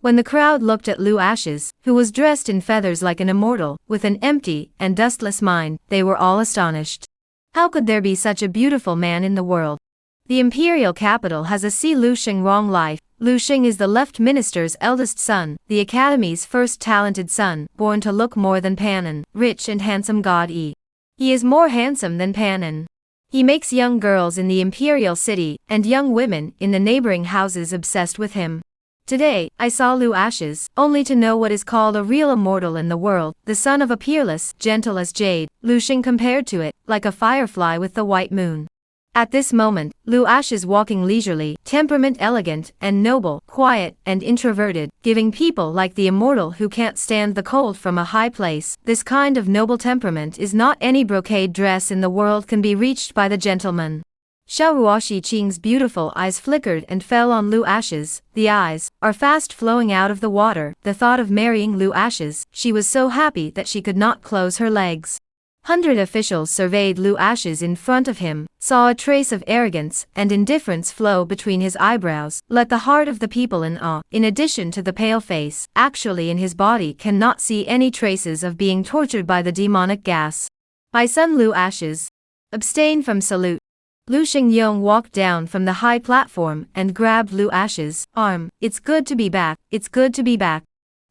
When the crowd looked at Lu Ashes, who was dressed in feathers like an immortal, with an empty and dustless mind, they were all astonished. How could there be such a beautiful man in the world? The imperial capital has a Si Lu Xing long life. Lu Xing is the left minister's eldest son, the academy's first talented son, born to look more than Panan, rich and handsome god Yi. He is more handsome than Panan. He makes young girls in the imperial city, and young women in the neighboring houses obsessed with him. Today, I saw Lu Ashes, only to know what is called a real immortal in the world, the son of a peerless, gentle as jade, Lu Xing compared to it, like a firefly with the white moon. At this moment, Lu Ashes walking leisurely, temperament elegant and noble, quiet and introverted, giving people like the immortal who can't stand the cold from a high place. This kind of noble temperament is not any brocade dress in the world can be reached by the gentleman. Xiao Ruoxi-Qing's beautiful eyes flickered and fell on Lu Ashes. The eyes are fast flowing out of the water. The thought of marrying Lu Ashes, she was so happy that she could not close her legs. 100 officials surveyed Lu Ashes in front of him, saw a trace of arrogance and indifference flow between his eyebrows, let the heart of the people in awe. In addition to the pale face, actually in his body cannot see any traces of being tortured by the demonic gas. My son Lu Ashes, abstain from salute. Lu Xingyong walked down from the high platform and grabbed Lu Ashes' arm. It's good to be back, it's good to be back.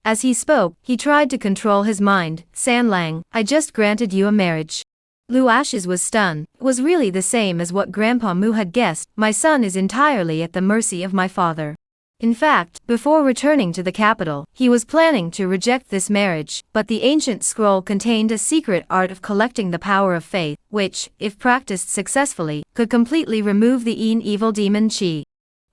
As he spoke, he tried to control his mind. San Lang, I just granted you a marriage. Lu Ashes was stunned. It was really the same as what Grandpa Mu had guessed. My son is entirely at the mercy of my father. In fact, before returning to the capital, he was planning to reject this marriage, but the ancient scroll contained a secret art of collecting the power of faith, which, if practiced successfully, could completely remove the evil demon Qi.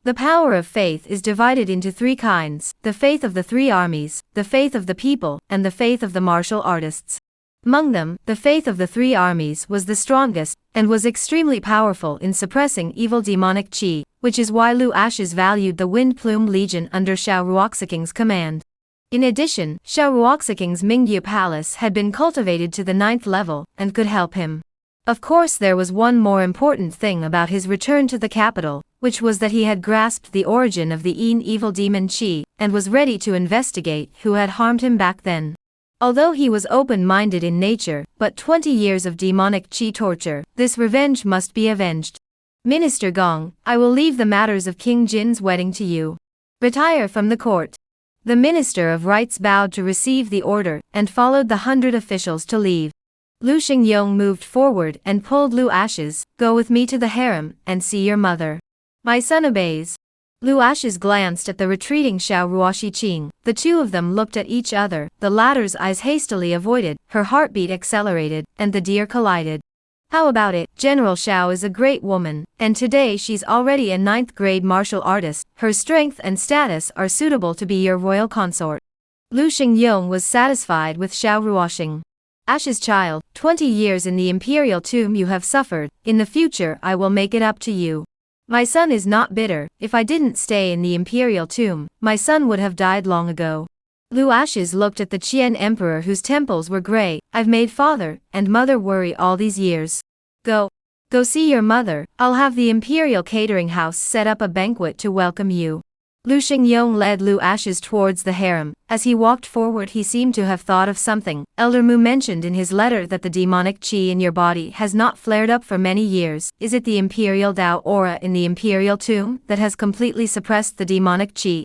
The power of faith is divided into three kinds: the faith of the three armies, the faith of the people, and the faith of the martial artists. Among them, the faith of the three armies was the strongest, and was extremely powerful in suppressing evil demonic Qi, which is why Lu Ashes valued the Wind Plume Legion under Xiao Ruoxiking's command. In addition, Xiao Ruoxiking's Mingyu Palace had been cultivated to the 9th level, and could help him. Of course there was one more important thing about his return to the capital, which was that he had grasped the origin of the evil demon Qi, and was ready to investigate who had harmed him back then. Although he was open-minded in nature, but 20 years of demonic Qi torture, this revenge must be avenged. Minister Gong, I will leave the matters of King Jin's wedding to you. Retire from the court. The Minister of Rights bowed to receive the order, and followed the 100 officials to leave. Lu Xingyong moved forward and pulled Lu Ashes. Go with me to the harem, and see your mother. My son obeys. Lu Ashes glanced at the retreating Xiao Ruoxi-Qing. The two of them looked at each other, the latter's eyes hastily avoided, her heartbeat accelerated, and the deer collided. How about it? General Xiao is a great woman, and today she's already a 9th grade martial artist. Her strength and status are suitable to be your royal consort. Lu Xingyong was satisfied with Xiao Ruoxing. Ashes child, 20 years in the imperial tomb you have suffered. In the future I will make it up to you. My son is not bitter. If I didn't stay in the imperial tomb, my son would have died long ago. Lu Ashes looked at the Qian emperor whose temples were gray. I've made father and mother worry all these years. Go see your mother. I'll have the imperial catering house set up a banquet to welcome you. Lu Xingyong led Lu Ashes towards the harem. As he walked forward he seemed to have thought of something. Elder Mu mentioned in his letter that the demonic Qi in your body has not flared up for many years. Is it the imperial Dao aura in the imperial tomb that has completely suppressed the demonic Qi?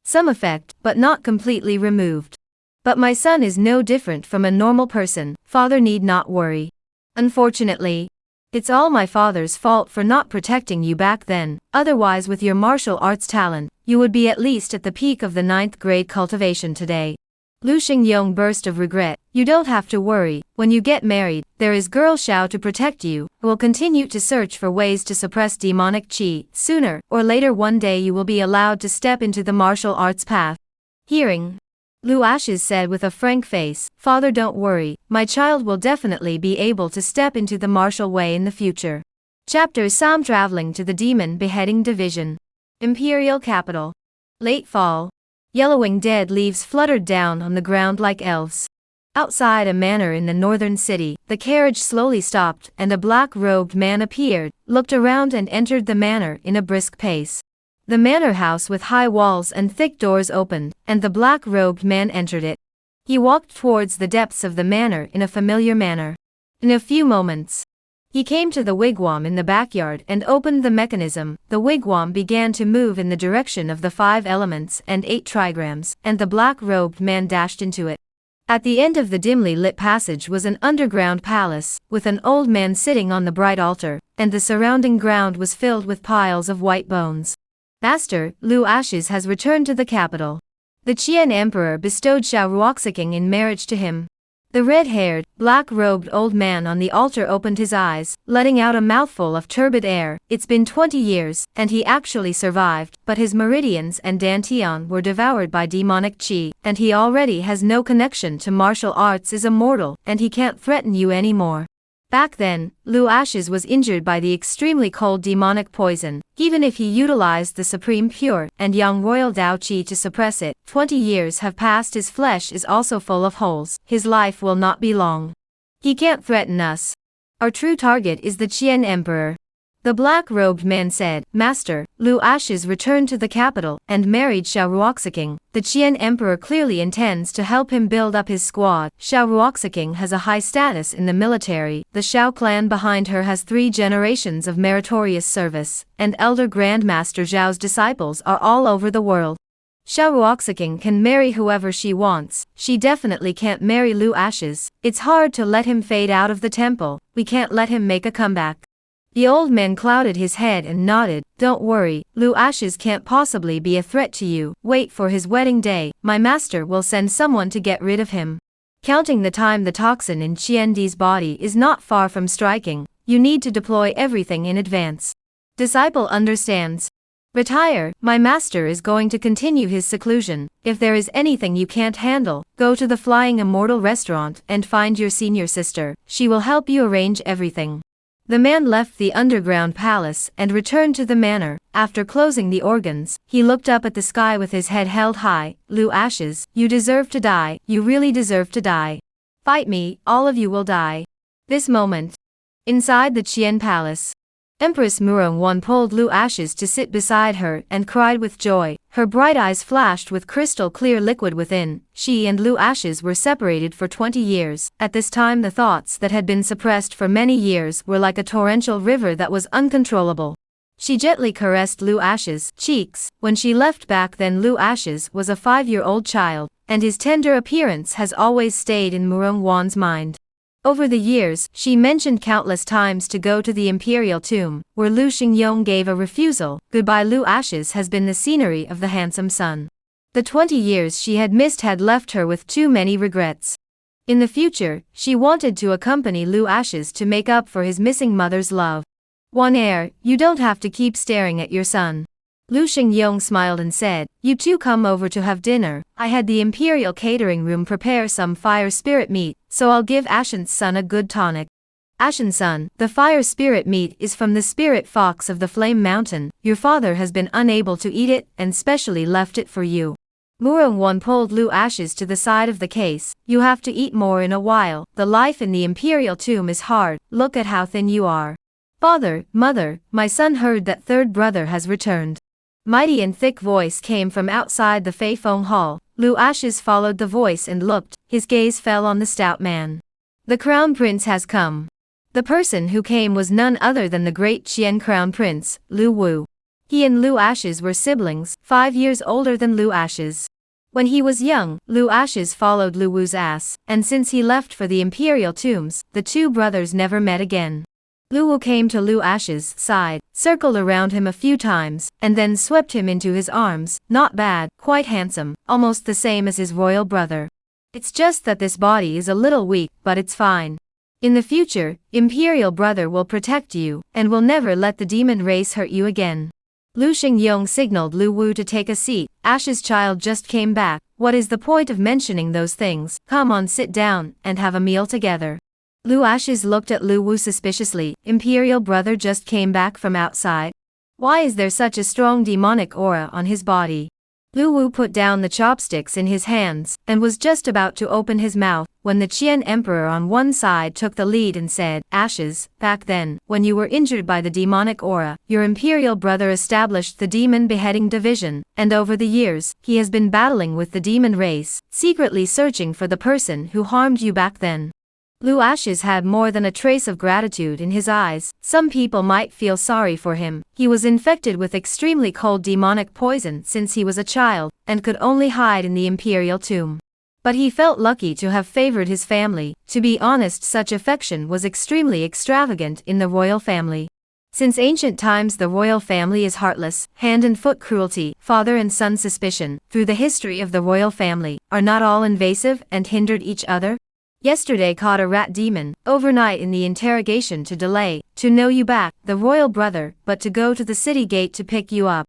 Some effect, but not completely removed. But my son is no different from a normal person. Father need not worry. Unfortunately, it's all my father's fault for not protecting you back then. Otherwise, with your martial arts talent, you would be at least at the peak of the 9th grade cultivation today. Lu Xingyong burst of regret. You don't have to worry. When you get married, there is girl Xiao to protect you, who will continue to search for ways to suppress demonic Qi. Sooner or later one day you will be allowed to step into the martial arts path. Hearing Lu Ashes said with a frank face, Father, don't worry, my child will definitely be able to step into the martial way in the future. Chapter Sam traveling to the Demon Beheading Division. Imperial Capital. Late fall. Yellowing dead leaves fluttered down on the ground like elves. Outside a manor in the northern city, the carriage slowly stopped and a black-robed man appeared, looked around and entered the manor in a brisk pace. The manor house with high walls and thick doors opened, and the black-robed man entered it. He walked towards the depths of the manor in a familiar manner. In a few moments, he came to the wigwam in the backyard and opened the mechanism. The wigwam began to move in the direction of the 5 elements and 8 trigrams, and the black-robed man dashed into it. At the end of the dimly lit passage was an underground palace, with an old man sitting on the bright altar, and the surrounding ground was filled with piles of white bones. Master, Lu Ashes has returned to the capital. The Qian emperor bestowed Xiao Ruoxiking in marriage to him. The red-haired, black-robed old man on the altar opened his eyes, letting out a mouthful of turbid air. It's been 20 years, and he actually survived, but his meridians and dantian were devoured by demonic qi, and he already has no connection to martial arts, is immortal, and he can't threaten you anymore. Back then, Lu Ashes was injured by the extremely cold demonic poison. Even if he utilized the supreme pure and yang royal Dao Qi to suppress it, 20 years have passed. His flesh is also full of holes. His life will not be long. He can't threaten us. Our true target is the Qian emperor. The black-robed man said, Master, Lu Ashes returned to the capital and married Xiao Ruoxiking. The Qian emperor clearly intends to help him build up his squad. Xiao Ruoxiking has a high status in the military. The Xiao clan behind her has 3 generations of meritorious service, and Elder Grandmaster Zhao's disciples are all over the world. Xiao Ruoxiking can marry whoever she wants. She definitely can't marry Lu Ashes. It's hard to let him fade out of the temple. We can't let him make a comeback. The old man clouded his head and nodded. Don't worry, Lu Ashes can't possibly be a threat to you. Wait for his wedding day. My master will send someone to get rid of him. Counting the time, the toxin in Qiandi's body is not far from striking. You need to deploy everything in advance. Disciple understands. Retire. My master is going to continue his seclusion. If there is anything you can't handle, go to the Flying Immortal restaurant and find your senior sister. She will help you arrange everything. The man left the underground palace and returned to the manor. After closing the organs, he looked up at the sky with his head held high. Lu Ashes, you deserve to die. You really deserve to die. Fight me, all of you will die. This moment, inside the Qian palace, Empress Murong pulled Lu Ashes to sit beside her and cried with joy. Her bright eyes flashed with crystal clear liquid within. She and Lu Ashes were separated for 20 years. At this time, the thoughts that had been suppressed for many years were like a torrential river that was uncontrollable. She gently caressed Lu Ashes' cheeks. When she left back then, Lu Ashes was a 5-year-old child, and his tender appearance has always stayed in Murong Wan's mind. Over the years, she mentioned countless times to go to the imperial tomb, where Lu Xingyong gave a refusal. Goodbye Lu Ashes has been the scenery of the handsome sun. The 20 years she had missed had left her with too many regrets. In the future, she wanted to accompany Lu Ashes to make up for his missing mother's love. Wan heir, you don't have to keep staring at your son. Lu Xingyong smiled and said, you two come over to have dinner. I had the imperial catering room prepare some fire spirit meat, so I'll give Ashen's son a good tonic. Ashen's son, the fire spirit meat is from the spirit fox of the Flame Mountain. Your father has been unable to eat it and specially left it for you. Murong Wan pulled Lu Ashes to the side of the case. You have to eat more in a while. The life in the imperial tomb is hard. Look at how thin you are. Father, mother, my son heard that third brother has returned. Mighty and thick voice came from outside the Fei Feng Hall. Lu Ashes followed the voice and looked. His gaze fell on the stout man. The crown prince has come. The person who came was none other than the great Qian crown prince, Lu Wu. He and Lu Ashes were siblings, 5 years older than Lu Ashes. When he was young, Lu Ashes followed Lu Wu's ass, and since he left for the imperial tombs, the two brothers never met again. Lu Wu came to Lu Ashes' side, circled around him a few times, and then swept him into his arms. Not bad, quite handsome, almost the same as his royal brother. It's just that this body is a little weak, but it's fine. In the future, Imperial brother will protect you, and will never let the demon race hurt you again. Lu Xingyong signaled Lu Wu to take a seat. Ash's child just came back. What is the point of mentioning those things? Come on, sit down, and have a meal together. Lu Ashes looked at Lu Wu suspiciously. Imperial brother just came back from outside? Why is there such a strong demonic aura on his body? Lu Wu put down the chopsticks in his hands, and was just about to open his mouth, when the Qian Emperor on one side took the lead and said, Ashes, back then, when you were injured by the demonic aura, your imperial brother established the demon beheading division, and over the years, he has been battling with the demon race, secretly searching for the person who harmed you back then. Lu Ashes had more than a trace of gratitude in his eyes. Some people might feel sorry for him. He was infected with extremely cold demonic poison since he was a child, and could only hide in the imperial tomb. But he felt lucky to have favored his family. To be honest, such affection was extremely extravagant in the royal family. Since ancient times the royal family is heartless, hand and foot cruelty, father and son suspicion, through the history of the royal family, are not all invasive and hindered each other? Yesterday caught a rat demon, overnight in the interrogation to delay, to know you back, the royal brother, but to go to the city gate to pick you up.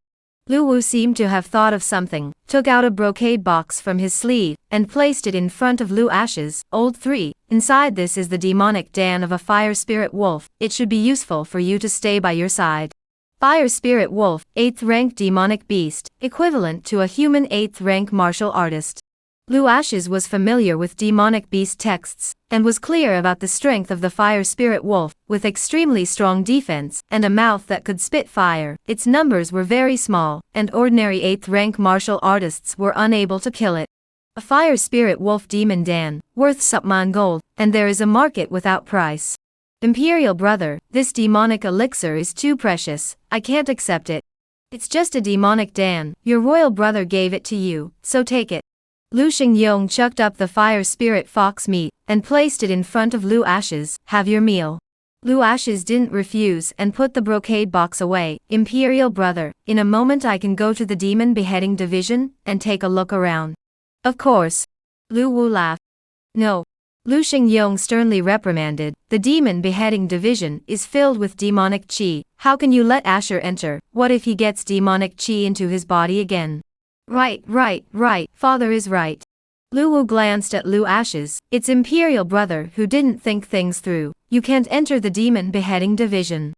Lu Wu seemed to have thought of something, took out a brocade box from his sleeve, and placed it in front of Lu Ashes. Old 3, inside this is the demonic den of a fire spirit wolf. It should be useful for you to stay by your side. Fire spirit wolf, 8th rank demonic beast, equivalent to a human 8th rank martial artist. Lu Ashes was familiar with demonic beast texts, and was clear about the strength of the fire spirit wolf, with extremely strong defense, and a mouth that could spit fire. Its numbers were very small, and ordinary 8th rank martial artists were unable to kill it. A fire spirit wolf demon dan, worth Supman gold, and there is a market without price. Imperial brother, this demonic elixir is too precious, I can't accept it. It's just a demonic dan, your royal brother gave it to you, so take it. Lu Xingyong chucked up the fire spirit fox meat, and placed it in front of Lu Ashes. Have your meal. Lu Ashes didn't refuse and put the brocade box away. Imperial brother, in a moment I can go to the demon beheading division, and take a look around. Of course. Lu Wu laughed. No. Lu Xingyong sternly reprimanded, the demon beheading division is filled with demonic qi. How can you let Asher enter? What if he gets demonic qi into his body again? Right, father is right. Lu Wu glanced at Lu Ashes, its imperial brother who didn't think things through. You can't enter the demon beheading division.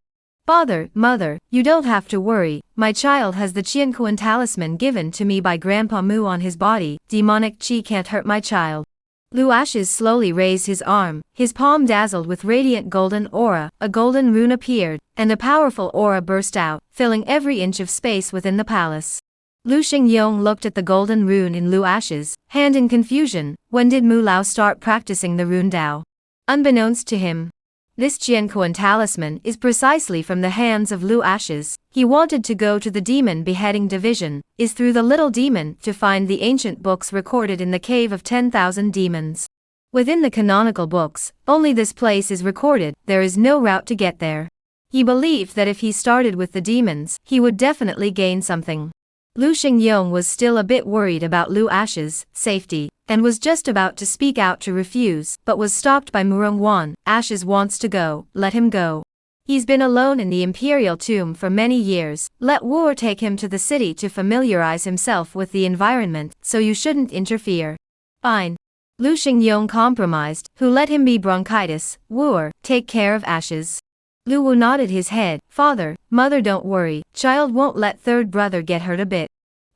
Father, mother, you don't have to worry, my child has the Qianquan talisman given to me by Grandpa Mu on his body, demonic qi can't hurt my child. Lu Ashes slowly raised his arm, his palm dazzled with radiant golden aura, a golden rune appeared, and a powerful aura burst out, filling every inch of space within the palace. Lu Xingyong looked at the golden rune in Lu Ashes' hand in confusion. When did Mu Lao start practicing the rune Dao? Unbeknownst to him, this Qianquan talisman is precisely from the hands of Lu Ashes. He wanted to go to the demon beheading division, is through the little demon, to find the ancient books recorded in the cave of 10,000 demons. Within the canonical books, only this place is recorded, there is no route to get there. He believed that if he started with the demons, he would definitely gain something. Lu Xingyong was still a bit worried about Lu Ashes' safety, and was just about to speak out to refuse, but was stopped by Murong Wan. Ashes wants to go, let him go. He's been alone in the imperial tomb for many years, let Wu take him to the city to familiarize himself with the environment, so you shouldn't interfere. Fine. Lu Xingyong compromised, who let him be bronchitis. Wu, take care of Ashes. Lu Wu nodded his head. Father, mother, don't worry, child won't let third brother get hurt a bit.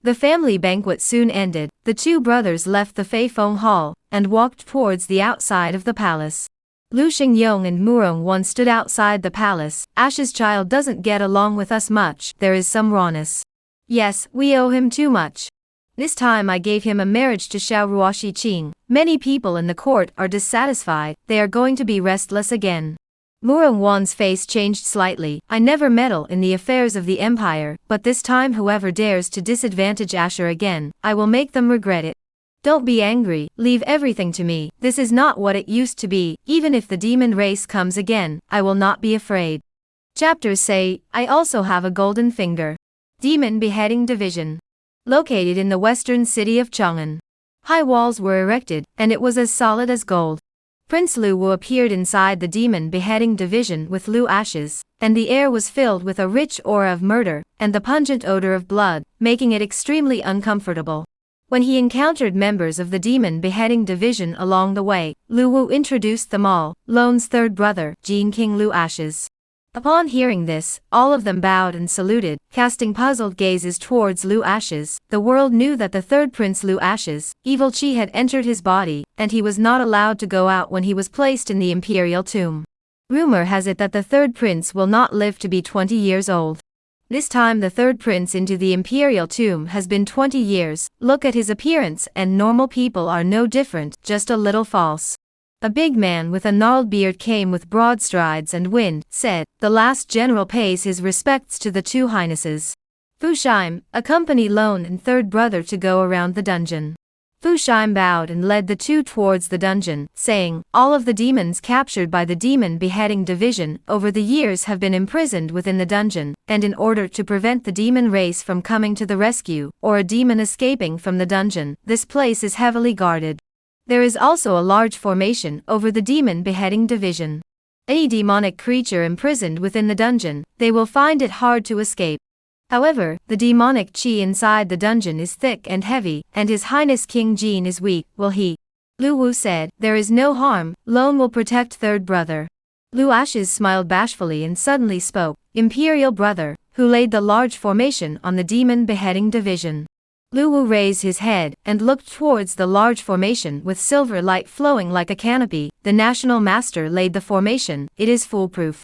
The family banquet soon ended. The two brothers left the Fei Feng Hall, and walked towards the outside of the palace. Lu Xingyong and Murong Wan stood outside the palace. Ash's child doesn't get along with us much, there is some rawness. Yes, we owe him too much. This time I gave him a marriage to Xiao Ruoxi Qing. Many people in the court are dissatisfied, they are going to be restless again. Murong Wan's face changed slightly. I never meddle in the affairs of the empire, but this time whoever dares to disadvantage Asher again, I will make them regret it. Don't be angry, leave everything to me, this is not what it used to be, even if the demon race comes again, I will not be afraid. Chapters say, I also have a golden finger. Demon beheading division. Located in the western city of Chang'an. High walls were erected, and it was as solid as gold. Prince Lu Wu appeared inside the demon beheading division with Lu Ashes, and the air was filled with a rich aura of murder, and the pungent odor of blood, making it extremely uncomfortable. When he encountered members of the demon beheading division along the way, Lu Wu introduced them all. Lone's third brother, Jin King Lu Ashes. Upon hearing this, all of them bowed and saluted, casting puzzled gazes towards Lu Ashes. The world knew that the third prince Lu Ashes, evil chi had entered his body, and he was not allowed to go out when he was placed in the imperial tomb. Rumor has it that the third prince will not live to be 20 years old. This time the third prince into the imperial tomb has been 20 years, look at his appearance and normal people are no different, just a little false. A big man with a gnarled beard came with broad strides and wind, said, "The last general pays his respects to the two highnesses. Fushime, accompany lone and third brother to go around the dungeon." Fushime bowed and led the two towards the dungeon, saying, "All of the demons captured by the demon beheading division over the years have been imprisoned within the dungeon, and in order to prevent the demon race from coming to the rescue, or a demon escaping from the dungeon, this place is heavily guarded. There is also a large formation over the demon beheading division. Any demonic creature imprisoned within the dungeon, they will find it hard to escape. However, the demonic chi inside the dungeon is thick and heavy, and His Highness King Jin is weak, will he?" Lu Wu said, "There is no harm, Lone will protect third brother." Lu Ashes smiled bashfully and suddenly spoke, "Imperial brother, who laid the large formation on the demon beheading division?" Lu Wu raised his head and looked towards the large formation with silver light flowing like a canopy. "The national master laid the formation, it is foolproof."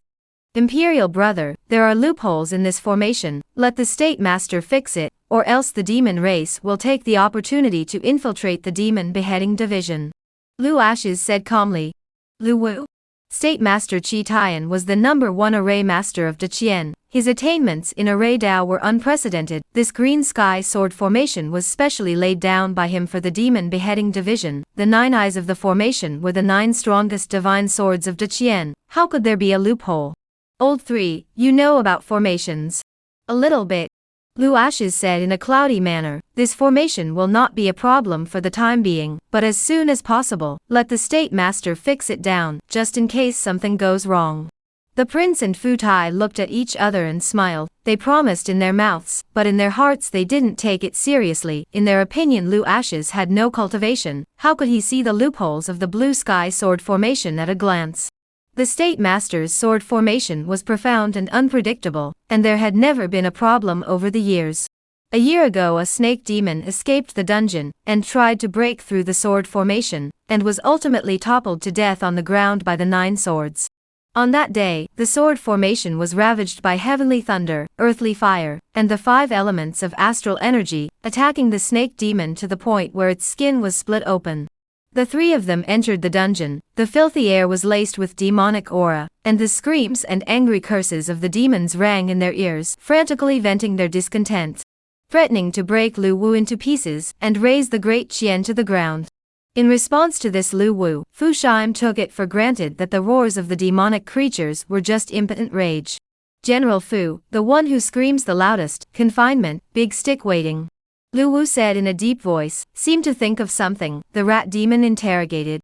"Imperial brother, there are loopholes in this formation, let the state master fix it, or else the demon race will take the opportunity to infiltrate the demon beheading division." Lu Ashes said calmly. Lu Wu, State Master Chi Tian, was the #1 array master of Deqian. His attainments in array Dao were unprecedented. This green sky sword formation was specially laid down by him for the demon beheading division. The 9 eyes of the formation were the 9 strongest divine swords of Deqian. How could there be a loophole? "Old 3, you know about formations." "A little bit," Lu Ashes said in a cloudy manner. "This formation will not be a problem for the time being, but as soon as possible, let the state master fix it down, just in case something goes wrong." The prince and Fu Tai looked at each other and smiled. They promised in their mouths, but in their hearts they didn't take it seriously. In their opinion, Lu Ashes had no cultivation. How could he see the loopholes of the blue sky sword formation at a glance? The state master's sword formation was profound and unpredictable, and there had never been a problem over the years. A year ago a snake demon escaped the dungeon, and tried to break through the sword formation, and was ultimately toppled to death on the ground by the 9 swords. On that day, the sword formation was ravaged by heavenly thunder, earthly fire, and the 5 elements of astral energy, attacking the snake demon to the point where its skin was split open. The 3 of them entered the dungeon. The filthy air was laced with demonic aura, and the screams and angry curses of the demons rang in their ears, frantically venting their discontent, threatening to break Lu Wu into pieces and raze the great Qian to the ground. In response to this, Lu Wu, Fushime took it for granted that the roars of the demonic creatures were just impotent rage. "General Fu, the one who screams the loudest, confinement, big stick waiting," Lu Wu said in a deep voice, seemed to think of something. The rat demon interrogated.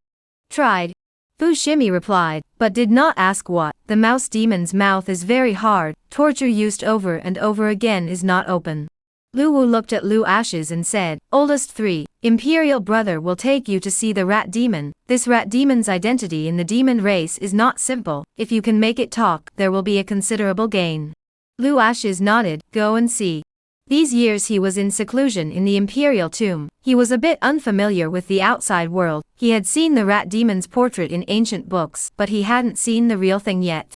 "Tried," Fu Shimi replied, but did not ask what. "The mouse demon's mouth is very hard, torture used over and over again is not open." Lu Wu looked at Lu Ashes and said, "Oldest 3, Imperial brother will take you to see the rat demon. This rat demon's identity in the demon race is not simple. If you can make it talk, there will be a considerable gain." Lu Ashes nodded. "Go and see." These years he was in seclusion in the imperial tomb. He was a bit unfamiliar with the outside world. He had seen the rat demon's portrait in ancient books, but he hadn't seen the real thing yet.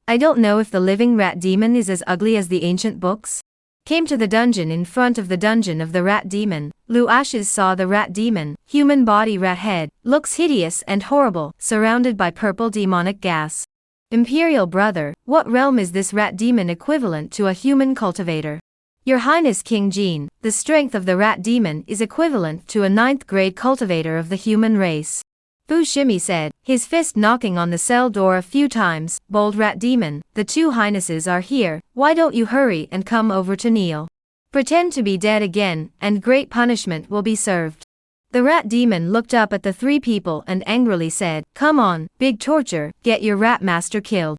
"I don't know if the living rat demon is as ugly as the ancient books." Came to the dungeon. In front of the dungeon of the rat demon, Lu Ashes saw the rat demon, human body, rat head, looks hideous and horrible, surrounded by purple demonic gas. "Imperial brother, what realm is this rat demon equivalent to a human cultivator?" "Your Highness King Jin, the strength of the rat demon is equivalent to a 9th grade cultivator of the human race," Fu Shimi said, his fist knocking on the cell door a few times. "Bold rat demon, the 2 highnesses are here, why don't you hurry and come over to kneel? Pretend to be dead again, and great punishment will be served." The rat demon looked up at the 3 people and angrily said, "Come on, big torture, get your rat master killed.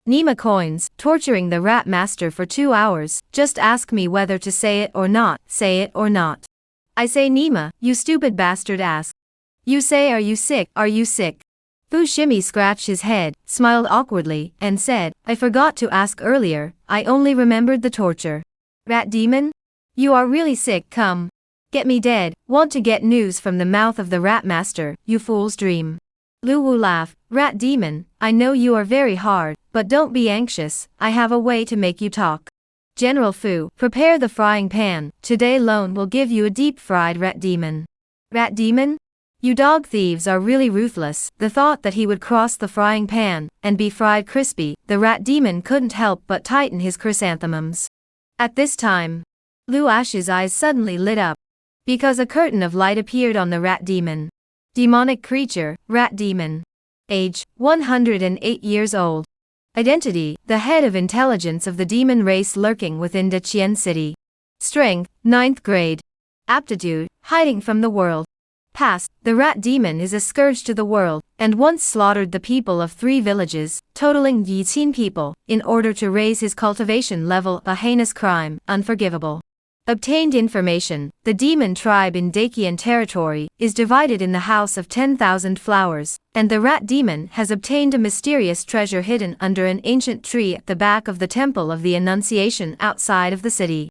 Nima coins, torturing the rat master for 2 hours, just ask me whether to say it or not, say it or not." "I say Nima, you stupid bastard, ask. You say, are you sick, are you sick?" Fu Shimi scratched his head, smiled awkwardly, and said, I forgot to ask earlier, I only remembered the torture. Rat demon? You are really sick, come. Get me dead, want to get news from the mouth of the rat master, you fool's dream. Lu Wu laughed, Rat demon, I know you are very hard, but don't be anxious, I have a way to make you talk. General Fu, prepare the frying pan, today alone will give you a deep-fried rat demon. Rat demon? You dog thieves are really ruthless. The thought that he would cross the frying pan and be fried crispy, the rat demon couldn't help but tighten his chrysanthemums. At this time, Lu Ash's eyes suddenly lit up, because a curtain of light appeared on the rat demon. Demonic creature, rat demon. Age, 108 years old. Identity, the head of intelligence of the demon race lurking within Deqian City. Strength, 9th grade. Aptitude, hiding from the world. Past, the rat demon is a scourge to the world, and once slaughtered the people of 3 villages, totaling 18 people, in order to raise his cultivation level, a heinous crime, unforgivable. Obtained information, the demon tribe in Dakian territory is divided in the House of 10,000 Flowers, and the rat demon has obtained a mysterious treasure hidden under an ancient tree at the back of the Temple of the Annunciation outside of the city.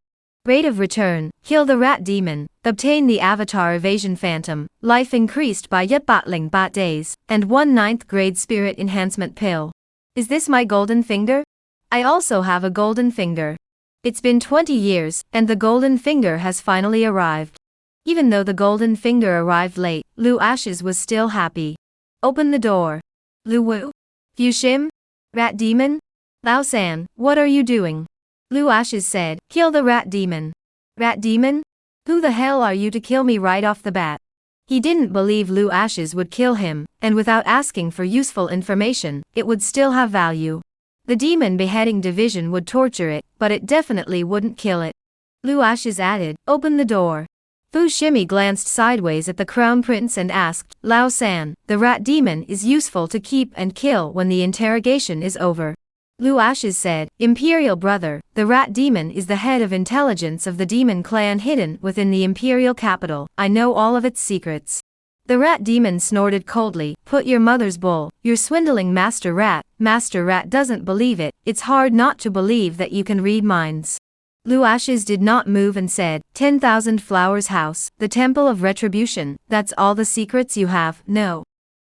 Rate of return, kill the rat demon, obtain the avatar evasion phantom, life increased by Yetbatling Bat days, and 1 9th grade spirit enhancement pill. Is this my golden finger? I also have a golden finger. It's been 20 years, and the golden finger has finally arrived. Even though the golden finger arrived late, Lu Ashes was still happy. Open the door. Lu Wu? Fu Shim? Rat demon? Lao San, what are you doing? Lu Ashes said, kill the rat demon. Rat demon? Who the hell are you to kill me right off the bat? He didn't believe Lu Ashes would kill him, and without asking for useful information, it would still have value. The demon beheading division would torture it, but it definitely wouldn't kill it. Lu Ashes added, open the door. Fu Shimi glanced sideways at the crown prince and asked, Lao San, the rat demon is useful to keep and kill when the interrogation is over. Lu Ashes said, Imperial brother, the rat demon is the head of intelligence of the demon clan hidden within the imperial capital, I know all of its secrets. The rat demon snorted coldly, put your mother's bull, you're swindling Master Rat doesn't believe it, it's hard not to believe that you can read minds. Lu Ashes did not move and said, 10,000 Flowers House, the Temple of Retribution, that's all the secrets you have, no.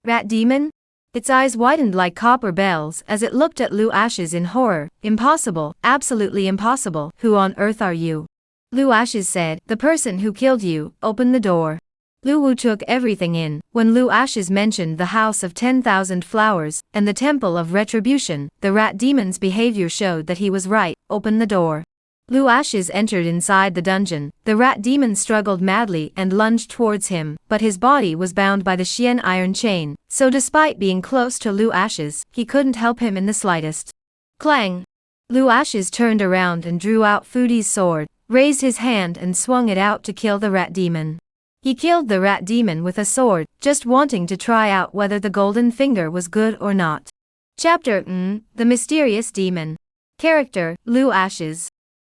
Rat demon? Its eyes widened like copper bells as it looked at Lu Ashes in horror. Impossible, absolutely impossible. Who on earth are you? Lu Ashes said, the person who killed you, open the door. Lu Wu took everything in. When Lu Ashes mentioned the House of 10,000 Flowers and the Temple of Retribution, the rat demon's behavior showed that he was right. Open the door. Lu Ashes entered inside the dungeon. The rat demon struggled madly and lunged towards him, but his body was bound by the Xian iron chain, so despite being close to Lu Ashes, he couldn't help him in the slightest. Clang! Lu Ashes turned around and drew out Fudi's sword, raised his hand and swung it out to kill the rat demon. He killed the rat demon with a sword, just wanting to try out whether the golden finger was good or not. Chapter The Mysterious Demon. Character, Lu Ashes.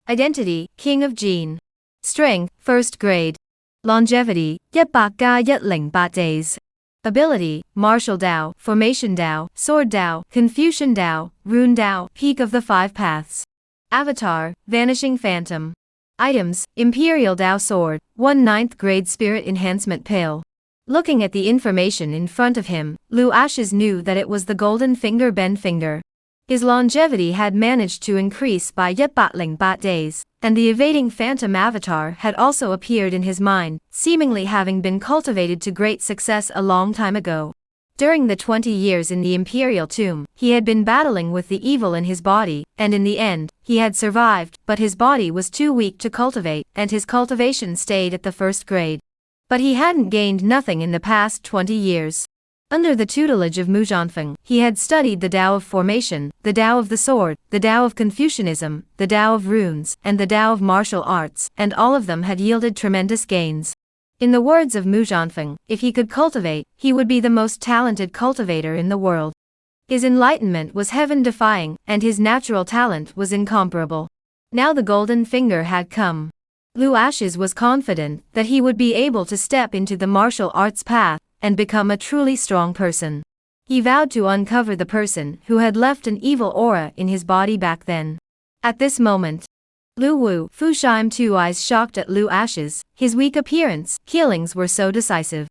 Identity, King of Jin. Strength, 1st grade. Longevity, 108 days. Ability, Martial Dao, Formation Dao, Sword Dao, Confucian Dao, Rune Dao, Peak of the 5 Paths. Avatar, Vanishing Phantom. Items, Imperial Dao Sword, 1 9th grade Spirit Enhancement Pill. Looking at the information in front of him, Lu Ashes knew that it was the Golden Finger Ben Finger. His longevity had managed to increase by 108 days, and the evading phantom avatar had also appeared in his mind, seemingly having been cultivated to great success a long time ago. During the 20 years in the Imperial Tomb, he had been battling with the evil in his body, and in the end, he had survived, but his body was too weak to cultivate, and his cultivation stayed at the 1st grade. But he hadn't gained nothing in the past 20 years. Under the tutelage of Muzhanfeng, he had studied the Tao of Formation, the Tao of the Sword, the Tao of Confucianism, the Tao of Runes, and the Tao of Martial Arts, and all of them had yielded tremendous gains. In the words of Muzhanfeng, if he could cultivate, he would be the most talented cultivator in the world. His enlightenment was heaven-defying, and his natural talent was incomparable. Now the golden finger had come. Lu Ashes was confident that he would be able to step into the martial arts path and become a truly strong person. He vowed to uncover the person who had left an evil aura in his body back then. At this moment, Lu Wu, Fu Shime, two eyes shocked at Lu Ash's, his weak appearance, killings were so decisive.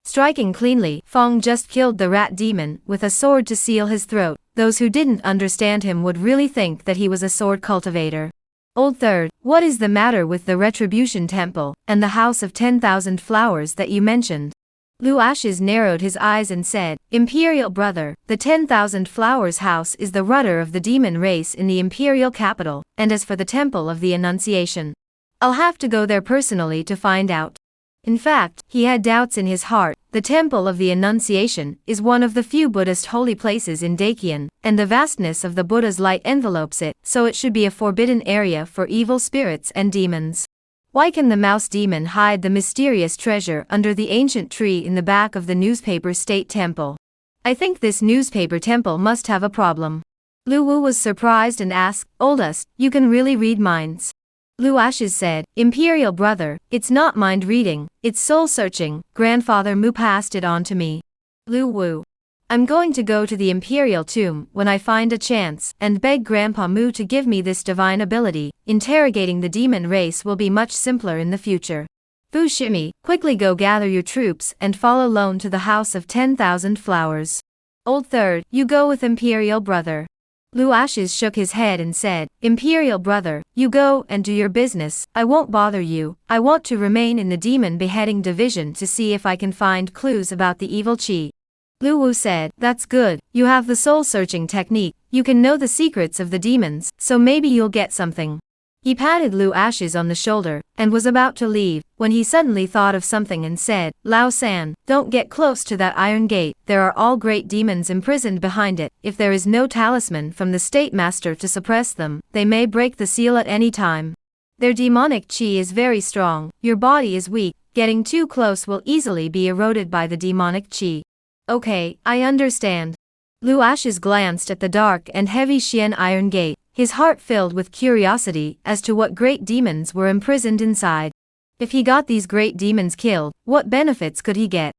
Striking cleanly, Fong just killed the rat demon with a sword to seal his throat. Those who didn't understand him would really think that he was a sword cultivator. Old Third, what is the matter with the Retribution Temple and the House of 10,000 Flowers that you mentioned? Lu Ashes narrowed his eyes and said, Imperial brother, the 10,000 Flowers house is the rudder of the demon race in the imperial capital, and as for the Temple of the Annunciation, I'll have to go there personally to find out. In fact, he had doubts in his heart. The Temple of the Annunciation is one of the few Buddhist holy places in Dakian, and the vastness of the Buddha's light envelopes it, so it should be a forbidden area for evil spirits and demons. Why can the mouse demon hide the mysterious treasure under the ancient tree in the back of the newspaper state temple? I think this newspaper temple must have a problem. Lu Wu was surprised and asked, Oldest, you can really read minds? Lu Ashes said, Imperial brother, it's not mind reading, it's soul searching, Grandfather Mu passed it on to me. Lu Wu. I'm going to go to the Imperial tomb when I find a chance and beg Grandpa Mu to give me this divine ability. Interrogating the demon race will be much simpler in the future. Fu Shimi, quickly go gather your troops and follow Lone to the House of 10,000 Flowers. Old Third, you go with Imperial brother. Lu Ashes shook his head and said, Imperial brother, you go and do your business, I won't bother you. I want to remain in the demon beheading division to see if I can find clues about the evil chi. Lu Wu said, That's good, you have the soul-searching technique, you can know the secrets of the demons, so maybe you'll get something. He patted Lu Ashes on the shoulder, and was about to leave, when he suddenly thought of something and said, Lao San, don't get close to that iron gate, there are all great demons imprisoned behind it. If there is no talisman from the State Master to suppress them, they may break the seal at any time. Their demonic chi is very strong, your body is weak, getting too close will easily be eroded by the demonic chi. Okay, I understand. Lu Ashes glanced at the dark and heavy Xian iron gate, his heart filled with curiosity as to what great demons were imprisoned inside. If he got these great demons killed, what benefits could he get?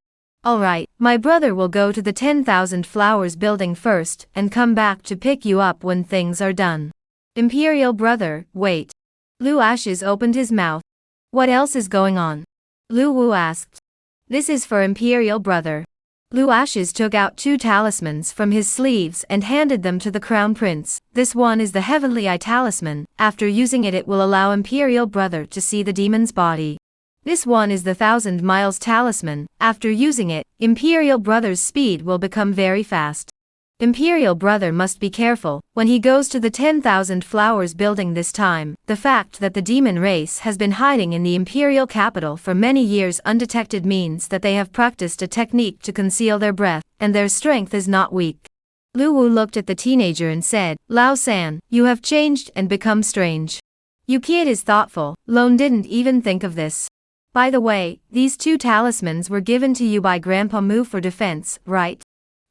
Alright, my brother will go to the 10,000 Flowers building first and come back to pick you up when things are done. Imperial brother, wait. Lu Ashes opened his mouth. What else is going on? Lu Wu asked. This is for Imperial brother. Lu Ashes took out 2 talismans from his sleeves and handed them to the Crown Prince. This one is the Heavenly Eye Talisman. After using it, it will allow Imperial brother to see the demon's body. This one is the 1,000 Miles Talisman. After using it, Imperial brother's speed will become very fast. Imperial brother must be careful when he goes to the 10,000 Flowers building this time. The fact that the demon race has been hiding in the imperial capital for many years undetected means that they have practiced a technique to conceal their breath, and their strength is not weak. Lu Wu looked at the teenager and said, Lao San, you have changed and become strange. You kid is thoughtful, Lone didn't even think of this. By the way, these 2 talismans were given to you by Grandpa Mu for defense, right?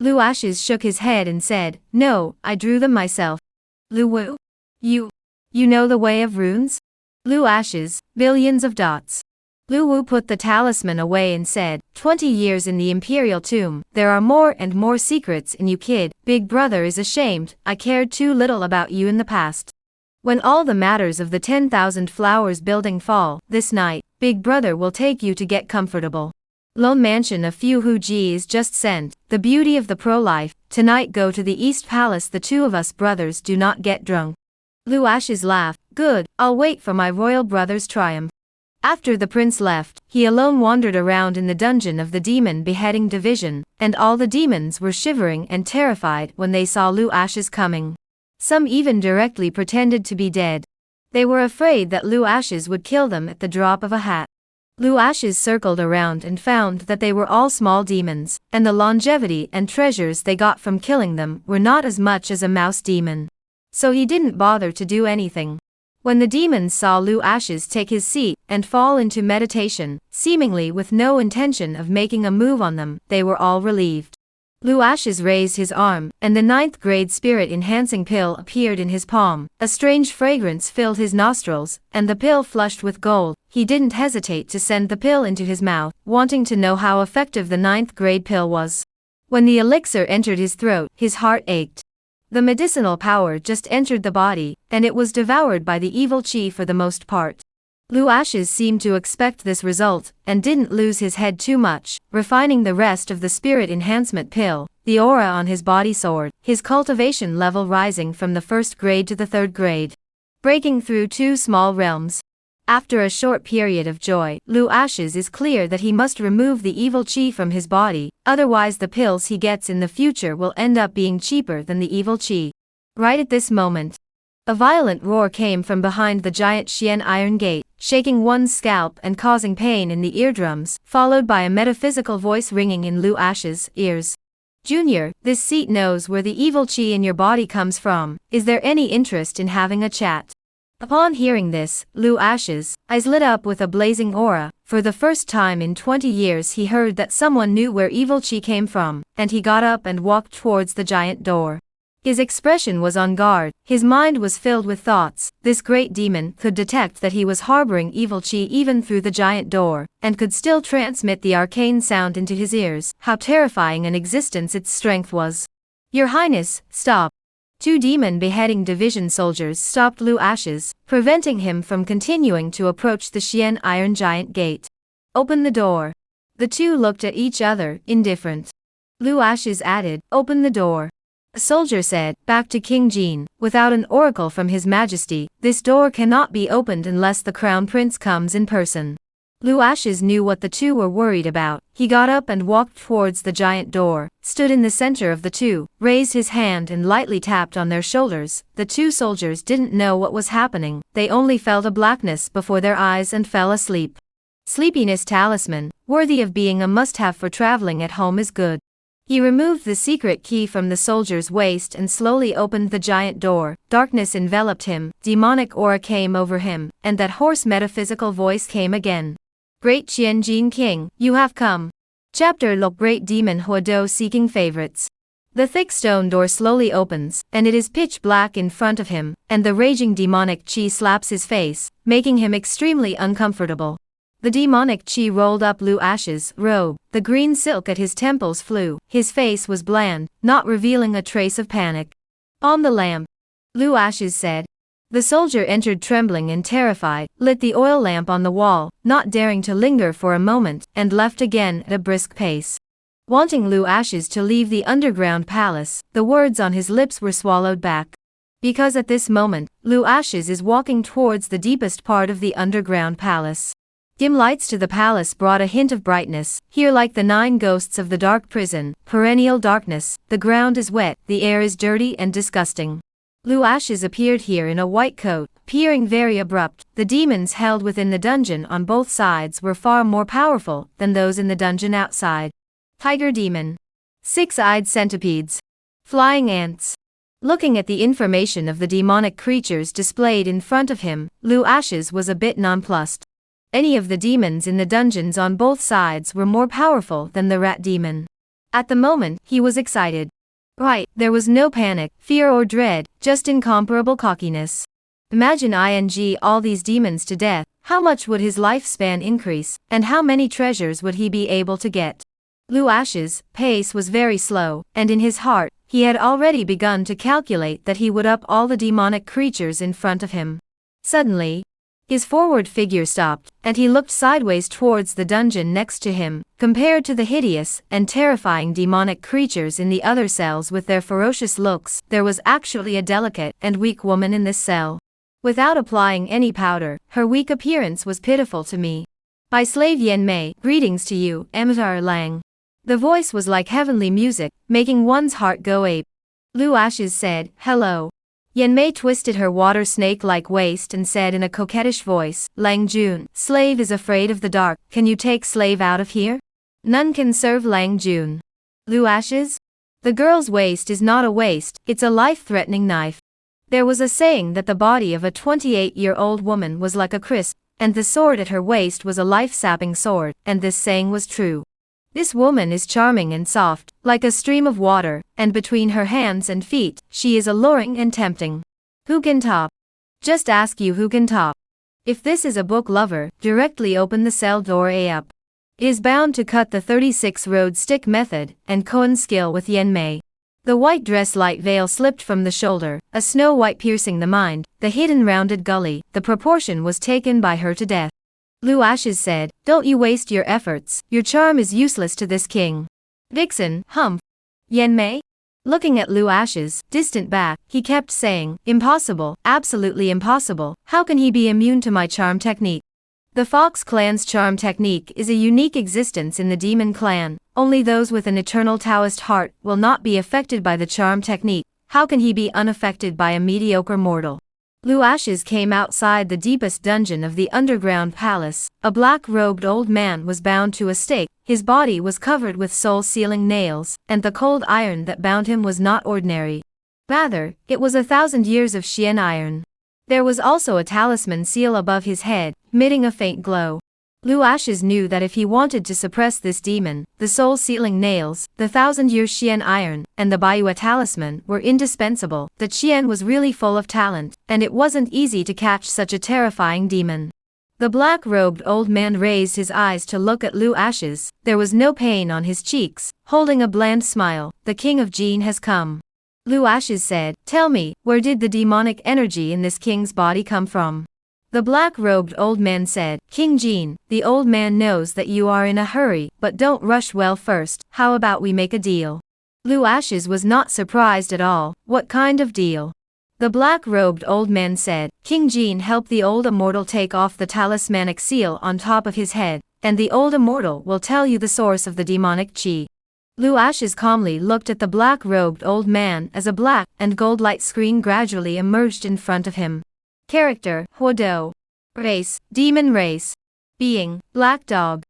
Lu Ashes shook his head and said, No, I drew them myself. Lu Wu? You know the way of runes? Lu Ashes, billions of dots. Lu Wu put the talisman away and said, 20 years in the Imperial tomb, there are more and more secrets in you kid. Big brother is ashamed, I cared too little about you in the past. When all the matters of the 10,000 Flowers building fall, this night, Big brother will take you to get comfortable. Lone mansion a few Huji is just sent, the beauty of the pro-life, tonight go to the East Palace, the 2 of us brothers do not get drunk. Lu Ashes laughed, good, I'll wait for my royal brother's triumph. After the prince left, he alone wandered around in the dungeon of the demon beheading division, and all the demons were shivering and terrified when they saw Lu Ashes coming. Some even directly pretended to be dead. They were afraid that Lu Ashes would kill them at the drop of a hat. Lu Ashes circled around and found that they were all small demons, and the longevity and treasures they got from killing them were not as much as a mouse demon. So he didn't bother to do anything. When the demons saw Lu Ashes take his seat and fall into meditation, seemingly with no intention of making a move on them, they were all relieved. Lu Ashes raised his arm, and the 9th grade spirit-enhancing pill appeared in his palm. A strange fragrance filled his nostrils, and the pill flushed with gold. He didn't hesitate to send the pill into his mouth, wanting to know how effective the 9th grade pill was. When the elixir entered his throat, his heart ached. The medicinal power just entered the body, and it was devoured by the evil chi for the most part. Lu Ashes seemed to expect this result, and didn't lose his head too much, refining the rest of the spirit enhancement pill. The aura on his body soared, his cultivation level rising from the 1st grade to the 3rd grade. Breaking through 2 small realms. After a short period of joy, Lu Ashes is clear that he must remove the evil chi from his body, otherwise the pills he gets in the future will end up being cheaper than the evil chi. Right at this moment, a violent roar came from behind the giant Xian iron gate, shaking one's scalp and causing pain in the eardrums, followed by a metaphysical voice ringing in Lu Ashes' ears. Junior, this seat knows where the evil chi in your body comes from. Is there any interest in having a chat? Upon hearing this, Lu Ashes' eyes lit up with a blazing aura. For the first time in 20 years he heard that someone knew where evil chi came from, and he got up and walked towards the giant door. His expression was on guard, his mind was filled with thoughts. This great demon could detect that he was harboring evil chi even through the giant door, and could still transmit the arcane sound into his ears. How terrifying an existence its strength was. Your Highness, stop. 2 demon beheading division soldiers stopped Lu Ashes, preventing him from continuing to approach the Xian iron giant gate. Open the door. The 2 looked at each other, indifferent. Lu Ashes added, open the door. A soldier said, back to King Jin, without an oracle from His Majesty, this door cannot be opened unless the Crown Prince comes in person. Lu Ashes knew what the 2 were worried about. He got up and walked towards the giant door, stood in the center of the 2, raised his hand and lightly tapped on their shoulders. The 2 soldiers didn't know what was happening, they only felt a blackness before their eyes and fell asleep. Sleepiness talisman, worthy of being a must-have for traveling at home is good. He removed the secret key from the soldier's waist and slowly opened the giant door. Darkness enveloped him, demonic aura came over him, and that hoarse metaphysical voice came again. Great Qianjin King, you have come. Chapter Look Great Demon Huado seeking favorites. The thick stone door slowly opens, and it is pitch black in front of him, and the raging demonic chi slaps his face, making him extremely uncomfortable. The demonic chi rolled up Lu Ashes' robe, the green silk at his temples flew, his face was bland, not revealing a trace of panic. On the lamp, Lu Ashes said. The soldier entered trembling and terrified, lit the oil lamp on the wall, not daring to linger for a moment, and left again at a brisk pace. Wanting Lu Ashes to leave the underground palace, the words on his lips were swallowed back. Because at this moment, Lu Ashes is walking towards the deepest part of the underground palace. Dim lights to the palace brought a hint of brightness. Here, like the 9 ghosts of the dark prison, perennial darkness, the ground is wet, the air is dirty and disgusting. Lu Ashes appeared here in a white coat, appearing very abrupt. The demons held within the dungeon on both sides were far more powerful than those in the dungeon outside. Tiger demon. 6-eyed centipedes. Flying ants. Looking at the information of the demonic creatures displayed in front of him, Lu Ashes was a bit nonplussed. Any of the demons in the dungeons on both sides were more powerful than the rat demon. At the moment, he was excited. Right, there was no panic, fear or dread, just incomparable cockiness. Imagine all these demons to death, how much would his lifespan increase, and how many treasures would he be able to get? Lu Ashes' pace was very slow, and in his heart, he had already begun to calculate that he would up all the demonic creatures in front of him. Suddenly, his forward figure stopped, and he looked sideways towards the dungeon next to him. Compared to the hideous and terrifying demonic creatures in the other cells with their ferocious looks, there was actually a delicate and weak woman in this cell. Without applying any powder, her weak appearance was pitiful to me. My slave Yen Mei, greetings to you, Emtar Lang. The voice was like heavenly music, making one's heart go ape. Lu Ashes said, hello. Yen Mei twisted her water snake-like waist and said in a coquettish voice, Lang Jun, slave is afraid of the dark, can you take slave out of here? None can serve Lang Jun. Lu Ashes? The girl's waist is not a waist, it's a life-threatening knife. There was a saying that the body of a 28-year-old woman was like a crisp, and the sword at her waist was a life-sapping sword, and this saying was true. This woman is charming and soft, like a stream of water, and between her hands and feet, she is alluring and tempting. Who can top? Just ask you who can top. If this is a book lover, directly open the cell door up. It is bound to cut the 36-road stick method and Koan's skill with Yenmei. The white dress light veil slipped from the shoulder, a snow white piercing the mind, the hidden rounded gully, the proportion was taken by her to death. Lu Ashes said, "Don't you waste your efforts, your charm is useless to this king." Vixen, humph. Yenmei? Looking at Lu Ashes, distant back, he kept saying, "Impossible, absolutely impossible, how can he be immune to my charm technique?" The Fox clan's charm technique is a unique existence in the demon clan. Only those with an eternal Taoist heart will not be affected by the charm technique. How can he be unaffected by a mediocre mortal? Lu Ashes came outside the deepest dungeon of the underground palace. A black-robed old man was bound to a stake, his body was covered with soul-sealing nails, and the cold iron that bound him was not ordinary. Rather, it was 1,000 years of Xian iron. There was also a talisman seal above his head, emitting a faint glow. Lu Ashes knew that if he wanted to suppress this demon, the soul-sealing nails, the 1,000-year Xian iron, and the Baiyu talisman were indispensable. The Qian was really full of talent, and it wasn't easy to catch such a terrifying demon. The black-robed old man raised his eyes to look at Lu Ashes. There was no pain on his cheeks. Holding a bland smile, "The king of Jin has come." Lu Ashes said, "Tell me, where did the demonic energy in this king's body come from?" The black-robed old man said, "King Jin, the old man knows that you are in a hurry, but don't rush. Well, first, how about we make a deal?" Lu Ashes was not surprised at all. "What kind of deal?" The black-robed old man said, "King Jin, help the old immortal take off the talismanic seal on top of his head, and the old immortal will tell you the source of the demonic qi." Lu Ashes calmly looked at the black-robed old man as a black and gold light screen gradually emerged in front of him. Character, Huodo. Race, demon race. Being, black dog.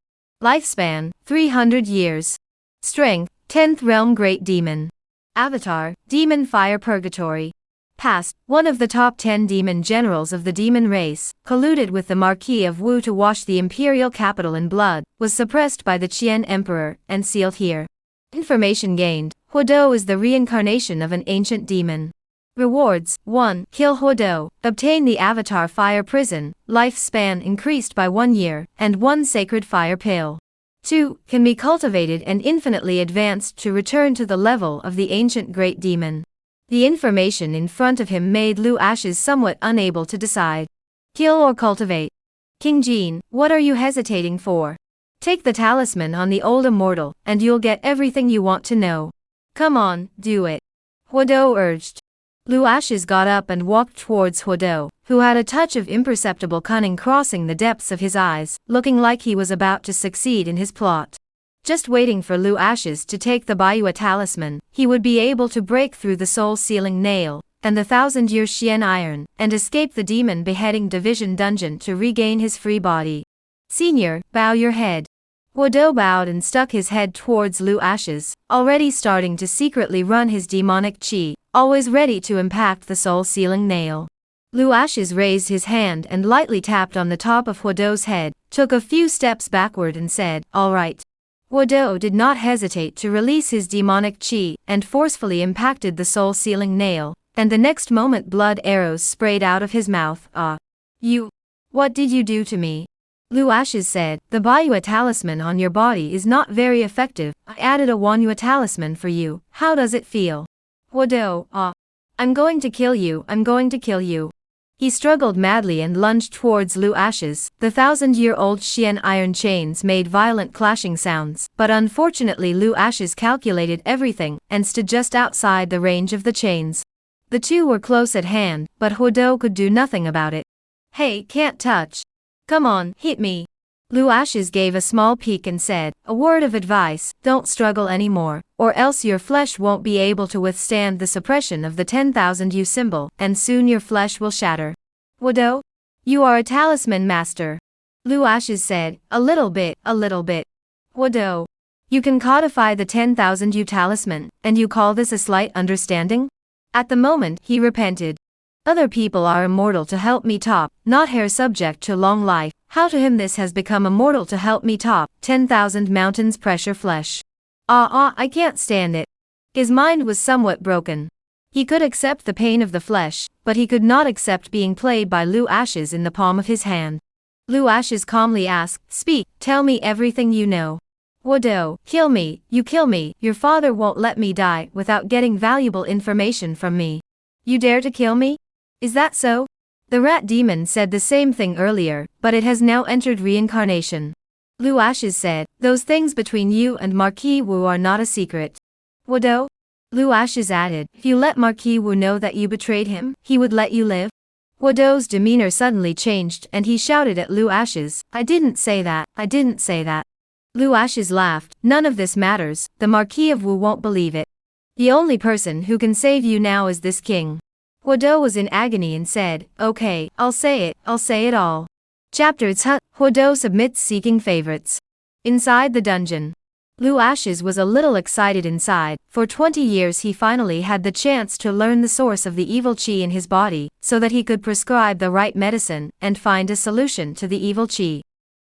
Lifespan, 300 years. Strength, 10th realm great demon. Avatar, demon fire purgatory. Past, one of the top 10 demon generals of the demon race, colluded with the Marquis of Wu to wash the imperial capital in blood, was suppressed by the Qian emperor, and sealed here. Information gained, Huodo is the reincarnation of an ancient demon. Rewards, 1. Kill Huodo, obtain the Avatar Fire Prison, lifespan increased by 1 year, and 1 sacred fire pill. 2. Can be cultivated and infinitely advanced to return to the level of the ancient great demon. The information in front of him made Lu Ashes somewhat unable to decide. Kill or cultivate? King Jin, what are you hesitating for? Take the talisman on the old immortal, and you'll get everything you want to know. Come on, do it. Huodo urged. Lu Ashes got up and walked towards Huodo, who had a touch of imperceptible cunning crossing the depths of his eyes, looking like he was about to succeed in his plot. Just waiting for Lu Ashes to take the Baiyu talisman, he would be able to break through the soul-sealing nail, and the 1,000-year Xian iron, and escape the demon beheading division dungeon to regain his free body. Senior, bow your head. Huodo bowed and stuck his head towards Lu Ashes, already starting to secretly run his demonic qi, always ready to impact the soul-sealing nail. Lu Ashes raised his hand and lightly tapped on the top of Huodo's head, took a few steps backward and said, "All right." Huodo did not hesitate to release his demonic qi, and forcefully impacted the soul-sealing nail, and the next moment blood arrows sprayed out of his mouth. You! What did you do to me?" Lu Ashes said, "The Baiyu talisman on your body is not very effective. I added a Wanyu talisman for you. How does it feel?" Huodo, I'm going to kill you, I'm going to kill you." He struggled madly and lunged towards Lu Ashes. The 1,000-year-old Xian iron chains made violent clashing sounds, but unfortunately Lu Ashes calculated everything, and stood just outside the range of the chains. The two were close at hand, but Huodo could do nothing about it. "Hey, can't touch. Come on, hit me." Lu Ashes gave a small peek and said, "A word of advice, don't struggle anymore, or else your flesh won't be able to withstand the suppression of the 10,000 U symbol, and soon your flesh will shatter." Huodo? You are a talisman master. Lu Ashes said, a little bit. Huodo. You can codify the 10,000 U talisman, and you call this a slight understanding? At the moment, he repented. Other people are immortal to help me top, not hair subject to long life. How to him this has become immortal to help me top, 10,000 mountains pressure flesh. I can't stand it. His mind was somewhat broken. He could accept the pain of the flesh, but he could not accept being played by Lu Ashes in the palm of his hand. Lu Ashes calmly asked, speak, tell me everything you know. Wodo, kill me, you kill me, your father won't let me die without getting valuable information from me. You dare to kill me? Is that so? The rat demon said the same thing earlier, but it has now entered reincarnation. Lu Ashes said, those things between you and Marquis Wu are not a secret. Wodo? Lu Ashes added, if you let Marquis Wu know that you betrayed him, he would let you live? Wodo's demeanor suddenly changed and he shouted at Lu Ashes, I didn't say that, I didn't say that. Lu Ashes laughed, none of this matters, the Marquis of Wu won't believe it. The only person who can save you now is this king. Wodo was in agony and said, okay, I'll say it all. Chapter 2. Wodo submits seeking favorites. Inside the dungeon. Lu Ashes was a little excited inside. For 20 years he finally had the chance to learn the source of the evil chi in his body, so that he could prescribe the right medicine and find a solution to the evil chi.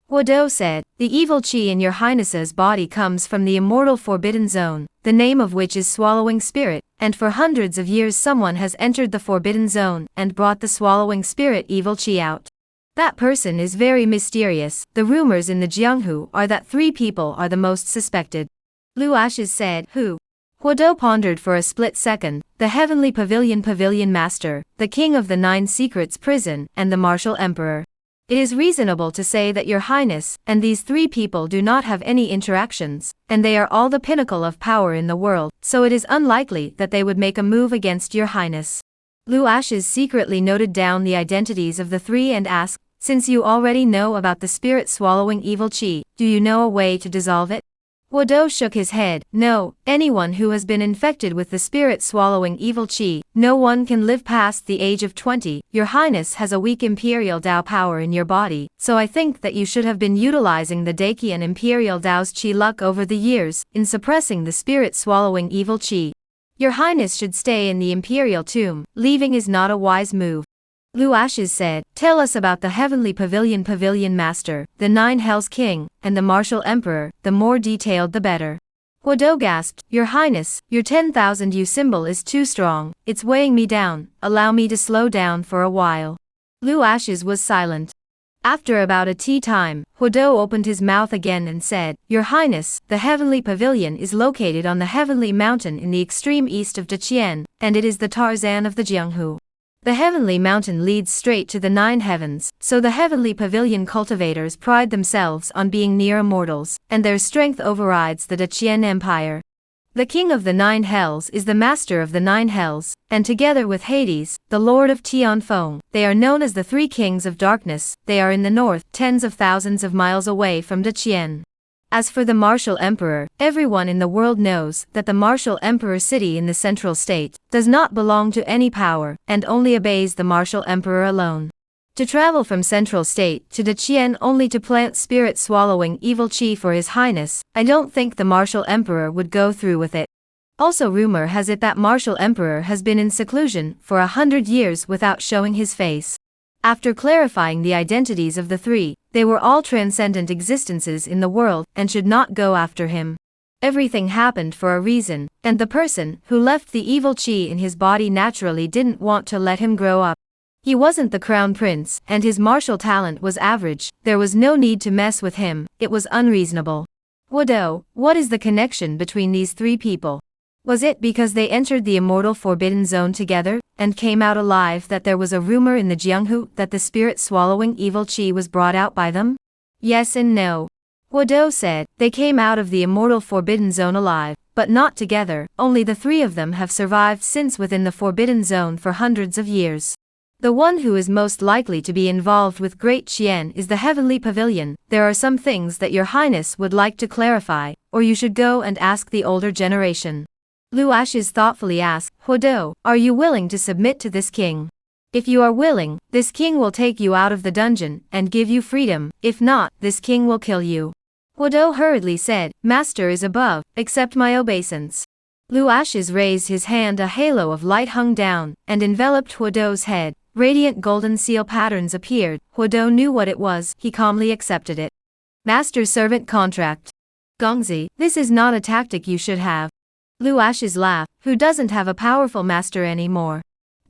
Wodo said, the evil chi in your highness's body comes from the immortal forbidden zone, the name of which is swallowing spirit, and for hundreds of years someone has entered the forbidden zone and brought the swallowing spirit evil chi out. That person is very mysterious. The rumors in the Jianghu are that 3 people are the most suspected. Lu Ashes said, who? Wodo pondered for a split second, the Heavenly Pavilion Master, the King of the 9 Secrets Prison, and the Martial Emperor. It is reasonable to say that your highness and these 3 people do not have any interactions, and they are all the pinnacle of power in the world, so it is unlikely that they would make a move against your highness. Lu Ashes secretly noted down the identities of the 3 and asked, since you already know about the spirit swallowing evil chi, do you know a way to dissolve it? Wodo shook his head, no, anyone who has been infected with the spirit swallowing evil chi, no one can live past the age of 20, your highness has a weak imperial Dao power in your body, so I think that you should have been utilizing the Dakian imperial Dao's chi luck over the years, in suppressing the spirit swallowing evil chi. Your highness should stay in the imperial tomb, leaving is not a wise move. Lu Ashes said, tell us about the Heavenly Pavilion Master, the 9 Hells King, and the Martial Emperor, the more detailed the better. Wodo gasped, your highness, your 10,000 U symbol is too strong, it's weighing me down, allow me to slow down for a while. Lu Ashes was silent. After about a tea time, Wodo opened his mouth again and said, your highness, the Heavenly Pavilion is located on the Heavenly Mountain in the extreme east of Daqian, and it is the Tarzan of the Jianghu. The Heavenly Mountain leads straight to the 9 heavens, so the Heavenly Pavilion cultivators pride themselves on being near immortals, and their strength overrides the Daqian Empire. The King of the 9 Hells is the Master of the 9 Hells, and together with Hades, the Lord of Tianfeng, they are known as the 3 Kings of Darkness. They are in the north, tens of thousands of miles away from Daqian. As for the Martial Emperor, everyone in the world knows that the Martial Emperor city in the central state does not belong to any power and only obeys the Martial Emperor alone. To travel from central state to Daqian only to plant spirit swallowing evil chi for his highness, I don't think the Martial Emperor would go through with it. Also rumor has it that Martial Emperor has been in seclusion for 100 years without showing his face. After clarifying the identities of the 3, they were all transcendent existences in the world and should not go after him. Everything happened for a reason, and the person who left the evil chi in his body naturally didn't want to let him grow up. He wasn't the crown prince, and his martial talent was average. There was no need to mess with him, it was unreasonable. Wodo, what is the connection between these 3 people? Was it because they entered the immortal forbidden zone together, and came out alive that there was a rumor in the Jianghu that the spirit-swallowing evil chi was brought out by them? Yes and no. Wodo said, they came out of the immortal forbidden zone alive, but not together. Only the 3 of them have survived since within the forbidden zone for hundreds of years. The one who is most likely to be involved with Great Qian is the Heavenly Pavilion. There are some things that your highness would like to clarify, or you should go and ask the older generation. Lu Ashes thoughtfully asked, Wodo, are you willing to submit to this king? If you are willing, this king will take you out of the dungeon and give you freedom. If not, this king will kill you. Wodo hurriedly said, Master is above, accept my obeisance. Lu Ashes raised his hand, a halo of light hung down and enveloped Wodo's head. Radiant golden seal patterns appeared. Wodo knew what it was, he calmly accepted it. Master-servant contract. Gongzi, this is not a tactic you should have. Lu Ashes laughed, who doesn't have a powerful master anymore?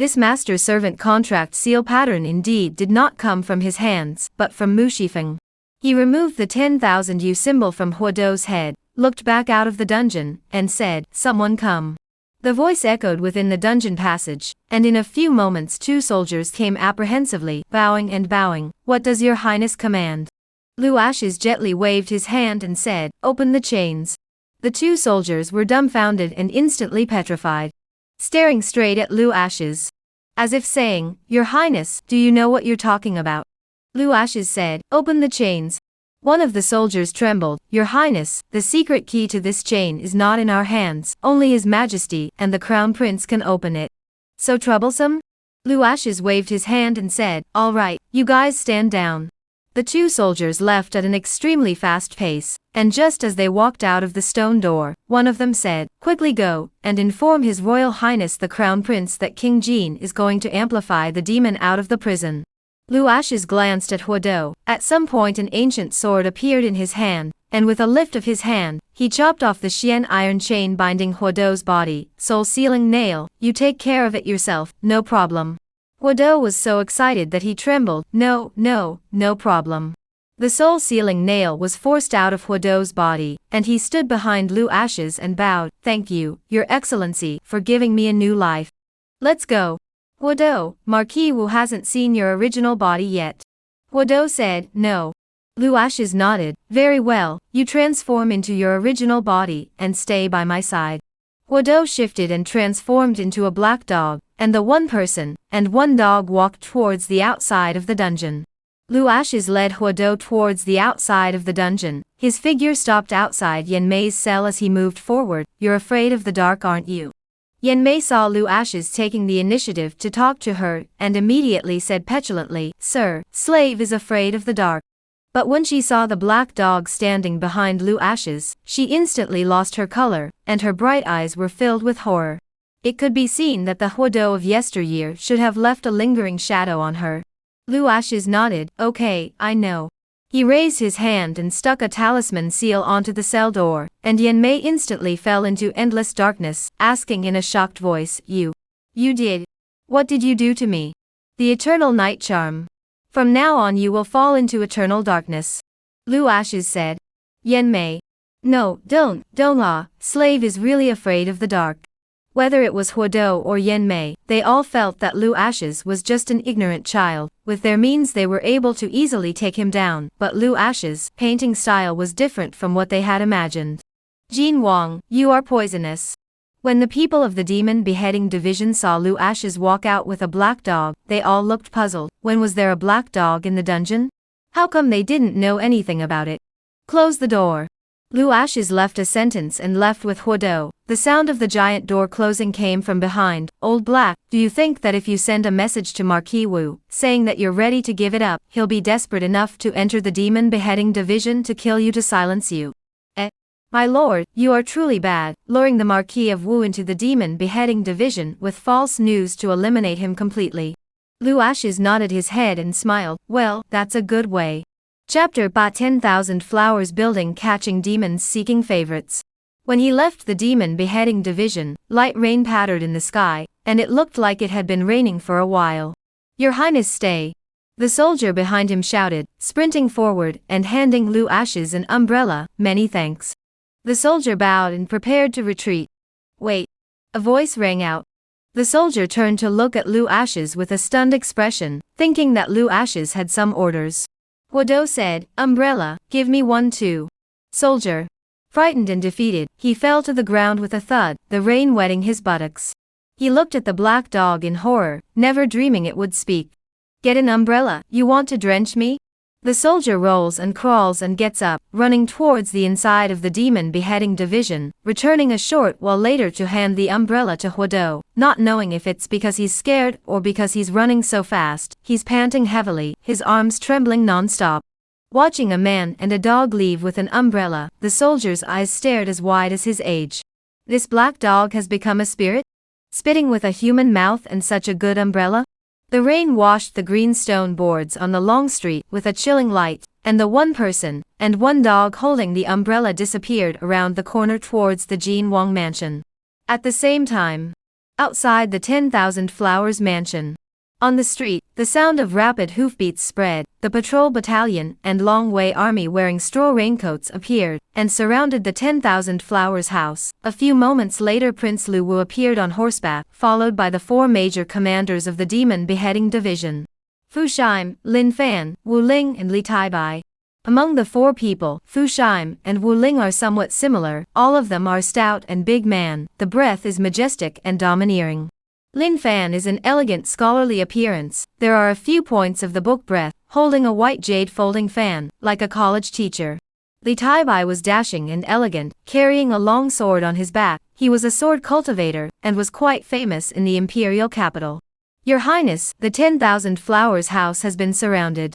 This master-servant contract seal pattern indeed did not come from his hands, but from Mu Shifeng. He removed the 10,000 yu symbol from Huodo's head, looked back out of the dungeon, and said, "Someone come." The voice echoed within the dungeon passage, and in a few moments 2 soldiers came apprehensively, bowing and bowing. "What does your highness command?" Lu Ashes gently waved his hand and said, "Open the chains." The 2 soldiers were dumbfounded and instantly petrified, staring straight at Lu Ashes, as if saying, "Your highness, do you know what you're talking about?" Lu Ashes said, "Open the chains." One of the soldiers trembled, "Your highness, the secret key to this chain is not in our hands, only his majesty and the crown prince can open it." "So troublesome?" Lu Ashes waved his hand and said, "All right, you guys stand down." The 2 soldiers left at an extremely fast pace, and just as they walked out of the stone door, one of them said, "Quickly go, and inform His Royal Highness the Crown Prince that King Jin is going to amplify the demon out of the prison." Lu Ashes glanced at Huodo. At some point an ancient sword appeared in his hand, and with a lift of his hand, he chopped off the Xian iron chain binding Huodo's body. "Soul-sealing nail, you take care of it yourself, no problem." Huodo was so excited that he trembled. No problem." The soul-sealing nail was forced out of Huodo's body, and he stood behind Lu Ashes and bowed. "Thank you, Your Excellency, for giving me a new life. Let's go." "Huodo, Marquis Wu hasn't seen your original body yet." Huodo said, "No." Lu Ashes nodded. "Very well, you transform into your original body, and stay by my side." Huodo shifted and transformed into a black dog, and the 1 person, and 1 dog walked towards the outside of the dungeon. Lu Ashes led Huodo towards the outside of the dungeon. His figure stopped outside Yan Mei's cell as he moved forward. "You're afraid of the dark, aren't you?" Yan Mei saw Lu Ashes taking the initiative to talk to her, and immediately said petulantly, "Sir, slave is afraid of the dark." But when she saw the black dog standing behind Lu Ashes, she instantly lost her color, and her bright eyes were filled with horror. It could be seen that the Huodo of yesteryear should have left a lingering shadow on her. Lu Ashes nodded. "Okay, I know." He raised his hand and stuck a talisman seal onto the cell door, and Yan Mei instantly fell into endless darkness, asking in a shocked voice, You did? What did you do to me?" "The eternal night charm. From now on you will fall into eternal darkness," Lu Ashes said. Yan Mei. "No, don't la, slave is really afraid of the dark." Whether it was Huodo or Yan Mei, they all felt that Lu Ashes was just an ignorant child. With their means they were able to easily take him down, but Lu Ashes' painting style was different from what they had imagined. "Jin Wang, you are poisonous." When the people of the Demon Beheading Division saw Lu Ashes walk out with a black dog, they all looked puzzled. When was there a black dog in the dungeon? How come they didn't know anything about it? "Close the door." Lu Ashes left a sentence and left with Huodo. The sound of the giant door closing came from behind. "Old Black, do you think that if you send a message to Marquis Wu, saying that you're ready to give it up, he'll be desperate enough to enter the Demon Beheading Division to kill you to silence you?" "My lord, you are truly bad, luring the Marquis of Wu into the Demon Beheading Division with false news to eliminate him completely." Lu Ashes nodded his head and smiled. "Well, that's a good way." Chapter Ba 10,000 Flowers Building Catching Demons Seeking Favorites. When he left the Demon Beheading Division, light rain pattered in the sky, and it looked like it had been raining for a while. "Your Highness, stay!" The soldier behind him shouted, sprinting forward and handing Lu Ashes an umbrella. "Many thanks." The soldier bowed and prepared to retreat. "Wait!" A voice rang out. The soldier turned to look at Lu Ashes with a stunned expression, thinking that Lu Ashes had some orders. Huodo said, "Umbrella, give me one too." Soldier. Frightened and defeated, he fell to the ground with a thud, the rain wetting his buttocks. He looked at the black dog in horror, never dreaming it would speak. "Get an umbrella, you want to drench me?" The soldier rolls and crawls and gets up, running towards the inside of the Demon Beheading Division, returning a short while later to hand the umbrella to Huodo, not knowing if it's because he's scared or because he's running so fast. He's panting heavily, his arms trembling non-stop. Watching a man and a dog leave with an umbrella, the soldier's eyes stared as wide as his age. This black dog has become a spirit? Spitting with a human mouth and such a good umbrella? The rain washed the green stone boards on the long street with a chilling light, and the 1 person and 1 dog holding the umbrella disappeared around the corner towards the Jin Wang mansion. At the same time, outside the 10,000 Flowers mansion. On the street, the sound of rapid hoofbeats spread, the patrol battalion and Long Way army wearing straw raincoats appeared, and surrounded the 10,000 Flowers house. A few moments later Prince Lu Wu appeared on horseback, followed by the 4 major commanders of the Demon Beheading Division: Fu Shime, Lin Fan, Wu Ling and Li Taibai. Among the 4 people, Fu Shime and Wu Ling are somewhat similar, all of them are stout and big man, the breath is majestic and domineering. Lin Fan is an elegant scholarly appearance, there are a few points of the book breath, holding a white jade folding fan, like a college teacher. Li Taibai was dashing and elegant, carrying a long sword on his back, he was a sword cultivator, and was quite famous in the imperial capital. Your Highness, the 10,000 Flowers house has been surrounded.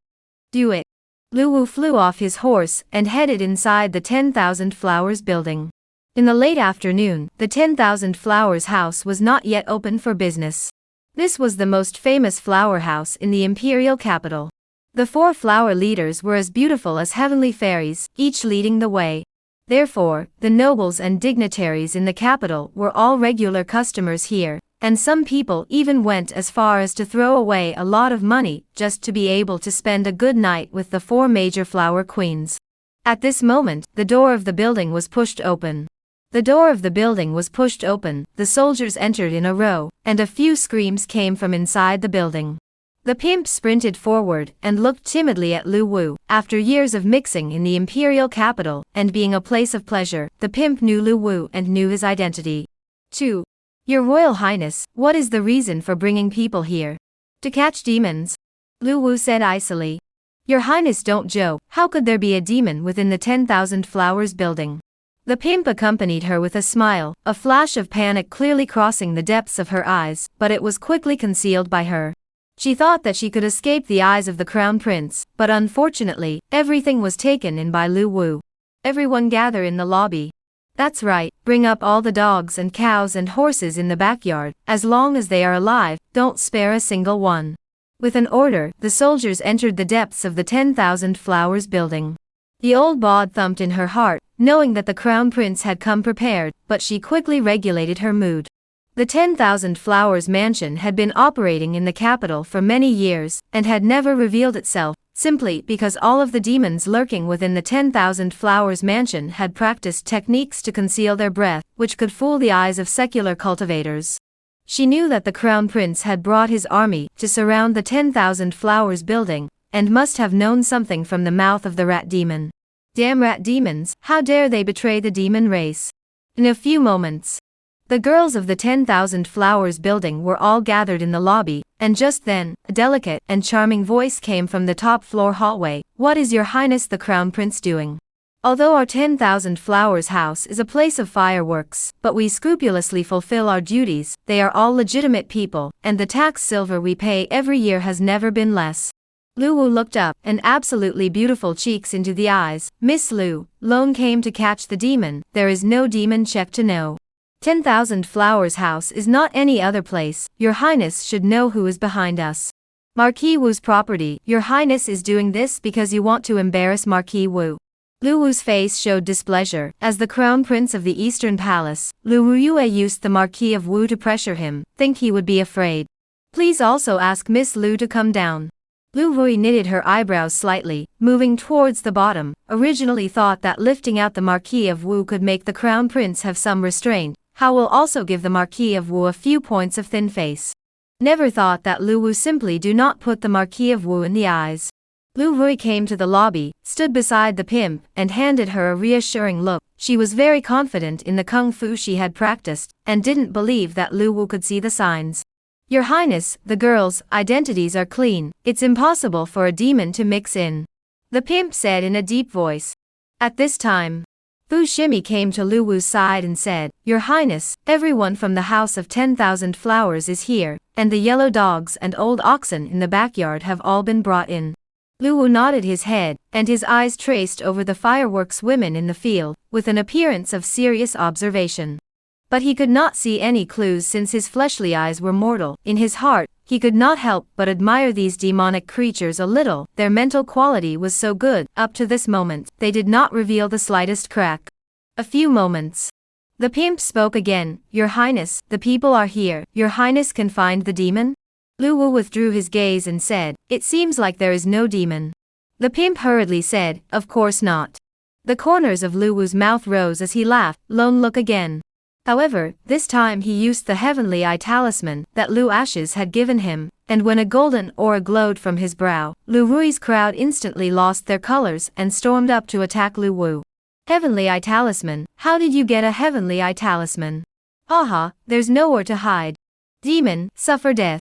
Do it. Lu Wu flew off his horse and headed inside the 10,000 Flowers building. In the late afternoon, the 10,000 Flowers house was not yet open for business. This was the most famous flower house in the imperial capital. The 4 flower leaders were as beautiful as heavenly fairies, each leading the way. Therefore, the nobles and dignitaries in the capital were all regular customers here, and some people even went as far as to throw away a lot of money just to be able to spend a good night with the 4 major flower queens. At this moment, the door of the building was pushed open. The door of the building was pushed open, the soldiers entered in a row, and a few screams came from inside the building. The pimp sprinted forward and looked timidly at Lu Wu. After years of mixing in the imperial capital and being a place of pleasure, the pimp knew Lu Wu and knew his identity. 2. Your Royal Highness, what is the reason for bringing people here? To catch demons? Lu Wu said icily. Your Highness, don't joke, how could there be a demon within the 10,000 Flowers building? The pimp accompanied her with a smile, a flash of panic clearly crossing the depths of her eyes, but it was quickly concealed by her. She thought that she could escape the eyes of the Crown Prince, but unfortunately, everything was taken in by Lu Wu. Everyone gather in the lobby. That's right, bring up all the dogs and cows and horses in the backyard, as long as they are alive, don't spare a single one. With an order, the soldiers entered the depths of the 10,000 Flowers building. The old bod thumped in her heart, knowing that the Crown Prince had come prepared, but she quickly regulated her mood. The 10,000 Flowers mansion had been operating in the capital for many years, and had never revealed itself, simply because all of the demons lurking within the 10,000 Flowers mansion had practiced techniques to conceal their breath, which could fool the eyes of secular cultivators. She knew that the Crown Prince had brought his army to surround the 10,000 Flowers building, and must have known something from the mouth of the rat demon. Damn rat demons, how dare they betray the demon race? In a few moments, the girls of the 10,000 Flowers building were all gathered in the lobby, and just then, a delicate and charming voice came from the top floor hallway. What is Your Highness the Crown Prince doing? Although our 10,000 Flowers house is a place of fireworks, but we scrupulously fulfill our duties, they are all legitimate people, and the tax silver we pay every year has never been less. Lu Wu looked up, and absolutely beautiful cheeks into the eyes. Miss Lu, Lone came to catch the demon, there is no demon check to know. 10,000 Flowers house is not any other place, Your Highness should know who is behind us. Marquis Wu's property, Your Highness is doing this because you want to embarrass Marquis Wu. Lu Wu's face showed displeasure. As the Crown Prince of the Eastern Palace, Lu Yue used the Marquis of Wu to pressure him, think he would be afraid. Please also ask Miss Lu to come down. Lu Wu knitted her eyebrows slightly, moving towards the bottom, originally thought that lifting out the Marquis of Wu could make the Crown Prince have some restraint, how will also give the Marquis of Wu a few points of thin face. Never thought that Lu Wu simply do not put the Marquis of Wu in the eyes. Lu Wu came to the lobby, stood beside the pimp, and handed her a reassuring look. She was very confident in the kung fu she had practiced, and didn't believe that Lu Wu could see the signs. Your Highness, the girls' identities are clean, it's impossible for a demon to mix in. The pimp said in a deep voice. At this time, Fu Shimi came to Lu Wu's side and said, Your Highness, everyone from the House of 10,000 Flowers is here, and the yellow dogs and old oxen in the backyard have all been brought in. Lu Wu nodded his head, and his eyes traced over the fireworks women in the field, with an appearance of serious observation. But he could not see any clues since his fleshly eyes were mortal. In his heart, he could not help but admire these demonic creatures a little, their mental quality was so good, up to this moment, they did not reveal the slightest crack. A few moments. The pimp spoke again, Your Highness, the people are here, Your Highness can find the demon? Lu Wu withdrew his gaze and said, It seems like there is no demon. The pimp hurriedly said, Of course not. The corners of Lu Wu's mouth rose as he laughed, Lone look again. However, this time he used the heavenly eye talisman that Lu Ashes had given him, and when a golden aura glowed from his brow, Lu Rui's crowd instantly lost their colors and stormed up to attack Lu Wu. Heavenly eye talisman, how did you get a heavenly eye talisman? Haha, there's nowhere to hide. Demon, suffer death.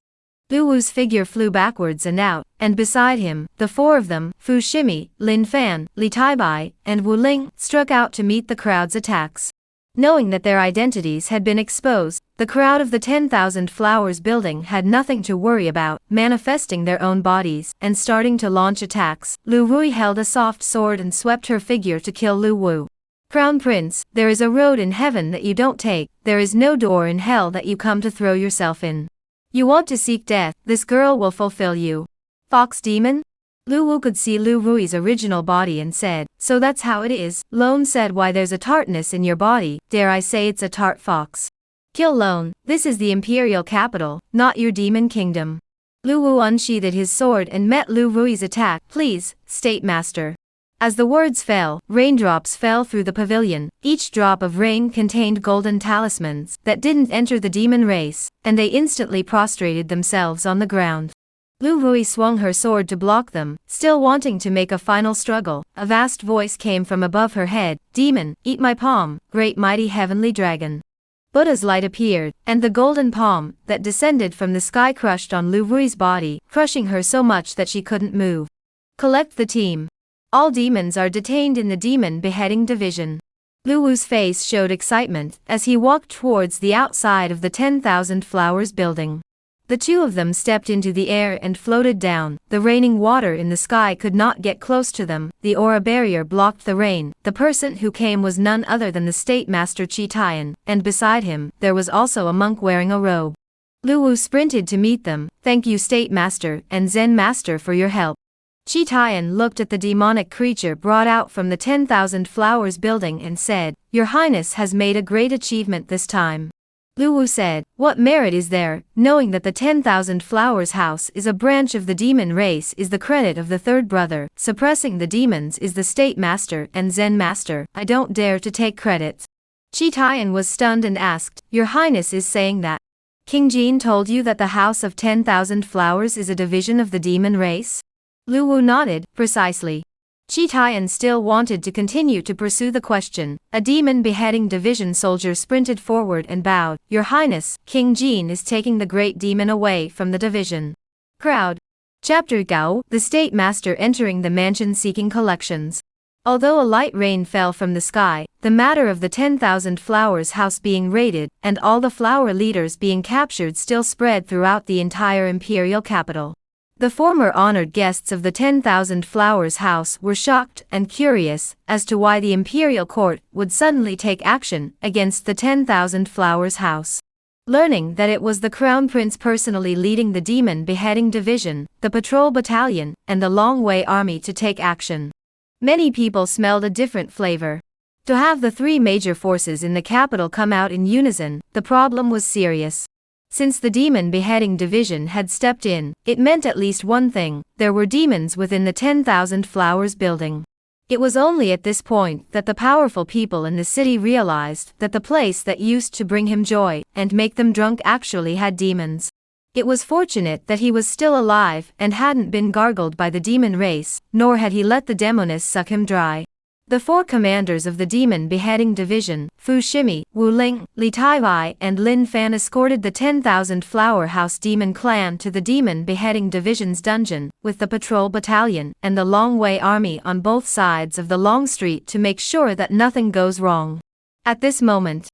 Lu Wu's figure flew backwards and out, and beside him, the four of them, Fu Shimi, Lin Fan, Li Taibai, and Wu Ling, struck out to meet the crowd's attacks. Knowing that their identities had been exposed, the crowd of the 10,000 Flowers building had nothing to worry about, manifesting their own bodies, and starting to launch attacks. Lu Rui held a soft sword and swept her figure to kill Lu Wu. Crown Prince, there is a road in heaven that you don't take, there is no door in hell that you come to throw yourself in. You want to seek death, this girl will fulfill you. Fox Demon? Lu Wu could see Lu Rui's original body and said, So that's how it is. Lone said, Why there's a tartness in your body, dare I say it's a tart fox. Kill Lone, this is the imperial capital, not your demon kingdom. Lu Wu unsheathed his sword and met Lu Rui's attack. Please, State Master. As the words fell, raindrops fell through the pavilion. Each drop of rain contained golden talismans that didn't enter the demon race, and they instantly prostrated themselves on the ground. Lu Rui swung her sword to block them, still wanting to make a final struggle. A vast voice came from above her head, Demon, eat my palm, great mighty heavenly dragon. Buddha's light appeared, and the golden palm that descended from the sky crushed on Lu Rui's body, crushing her so much that she couldn't move. Collect the team. All demons are detained in the demon beheading division. Lu Wu's face showed excitement as he walked towards the outside of the 10,000 Flowers building. The two of them stepped into the air and floated down. The raining water in the sky could not get close to them. The aura barrier blocked the rain. The person who came was none other than the State Master Chi Tian, and beside him, there was also a monk wearing a robe. Lu Wu sprinted to meet them. Thank you State Master and Zen Master for your help. Chi Tian looked at the demonic creature brought out from the 10,000 Flowers building and said, Your Highness has made a great achievement this time. Lu Wu said, What merit is there? Knowing that the 10,000 Flowers house is a branch of the demon race is the credit of the third brother. Suppressing the demons is the State Master and Zen Master. I don't dare to take credit. Chi Tian was stunned and asked, Your Highness is saying that King Jin told you that the house of 10,000 Flowers is a division of the demon race? Lu Wu nodded, precisely. Chi Tian still wanted to continue to pursue the question. A demon beheading division soldier sprinted forward and bowed. Your Highness, King Jin is taking the great demon away from the division. Crowd. Chapter Gao, the State Master entering the mansion seeking collections. Although a light rain fell from the sky, the matter of the 10,000 Flowers house being raided, and all the flower leaders being captured still spread throughout the entire imperial capital. The former honored guests of the 10,000 Flowers house were shocked and curious as to why the imperial court would suddenly take action against the 10,000 Flowers house. Learning that it was the Crown Prince personally leading the demon beheading division, the patrol battalion, and the Long Way army to take action. Many people smelled a different flavor. To have the three major forces in the capital come out in unison, the problem was serious. Since the demon beheading division had stepped in, it meant at least one thing: there were demons within the 10,000 Flowers building. It was only at this point that the powerful people in the city realized that the place that used to bring him joy and make them drunk actually had demons. It was fortunate that he was still alive and hadn't been gargled by the demon race, nor had he let the demoness suck him dry. The four commanders of the demon beheading division, Fu Shimi, Wu Ling, Li Taibai, and Lin Fan escorted the 10,000 Flower House demon clan to the demon beheading division's dungeon, with the patrol battalion and the Long Way army on both sides of the long street to make sure that nothing goes wrong. At this moment,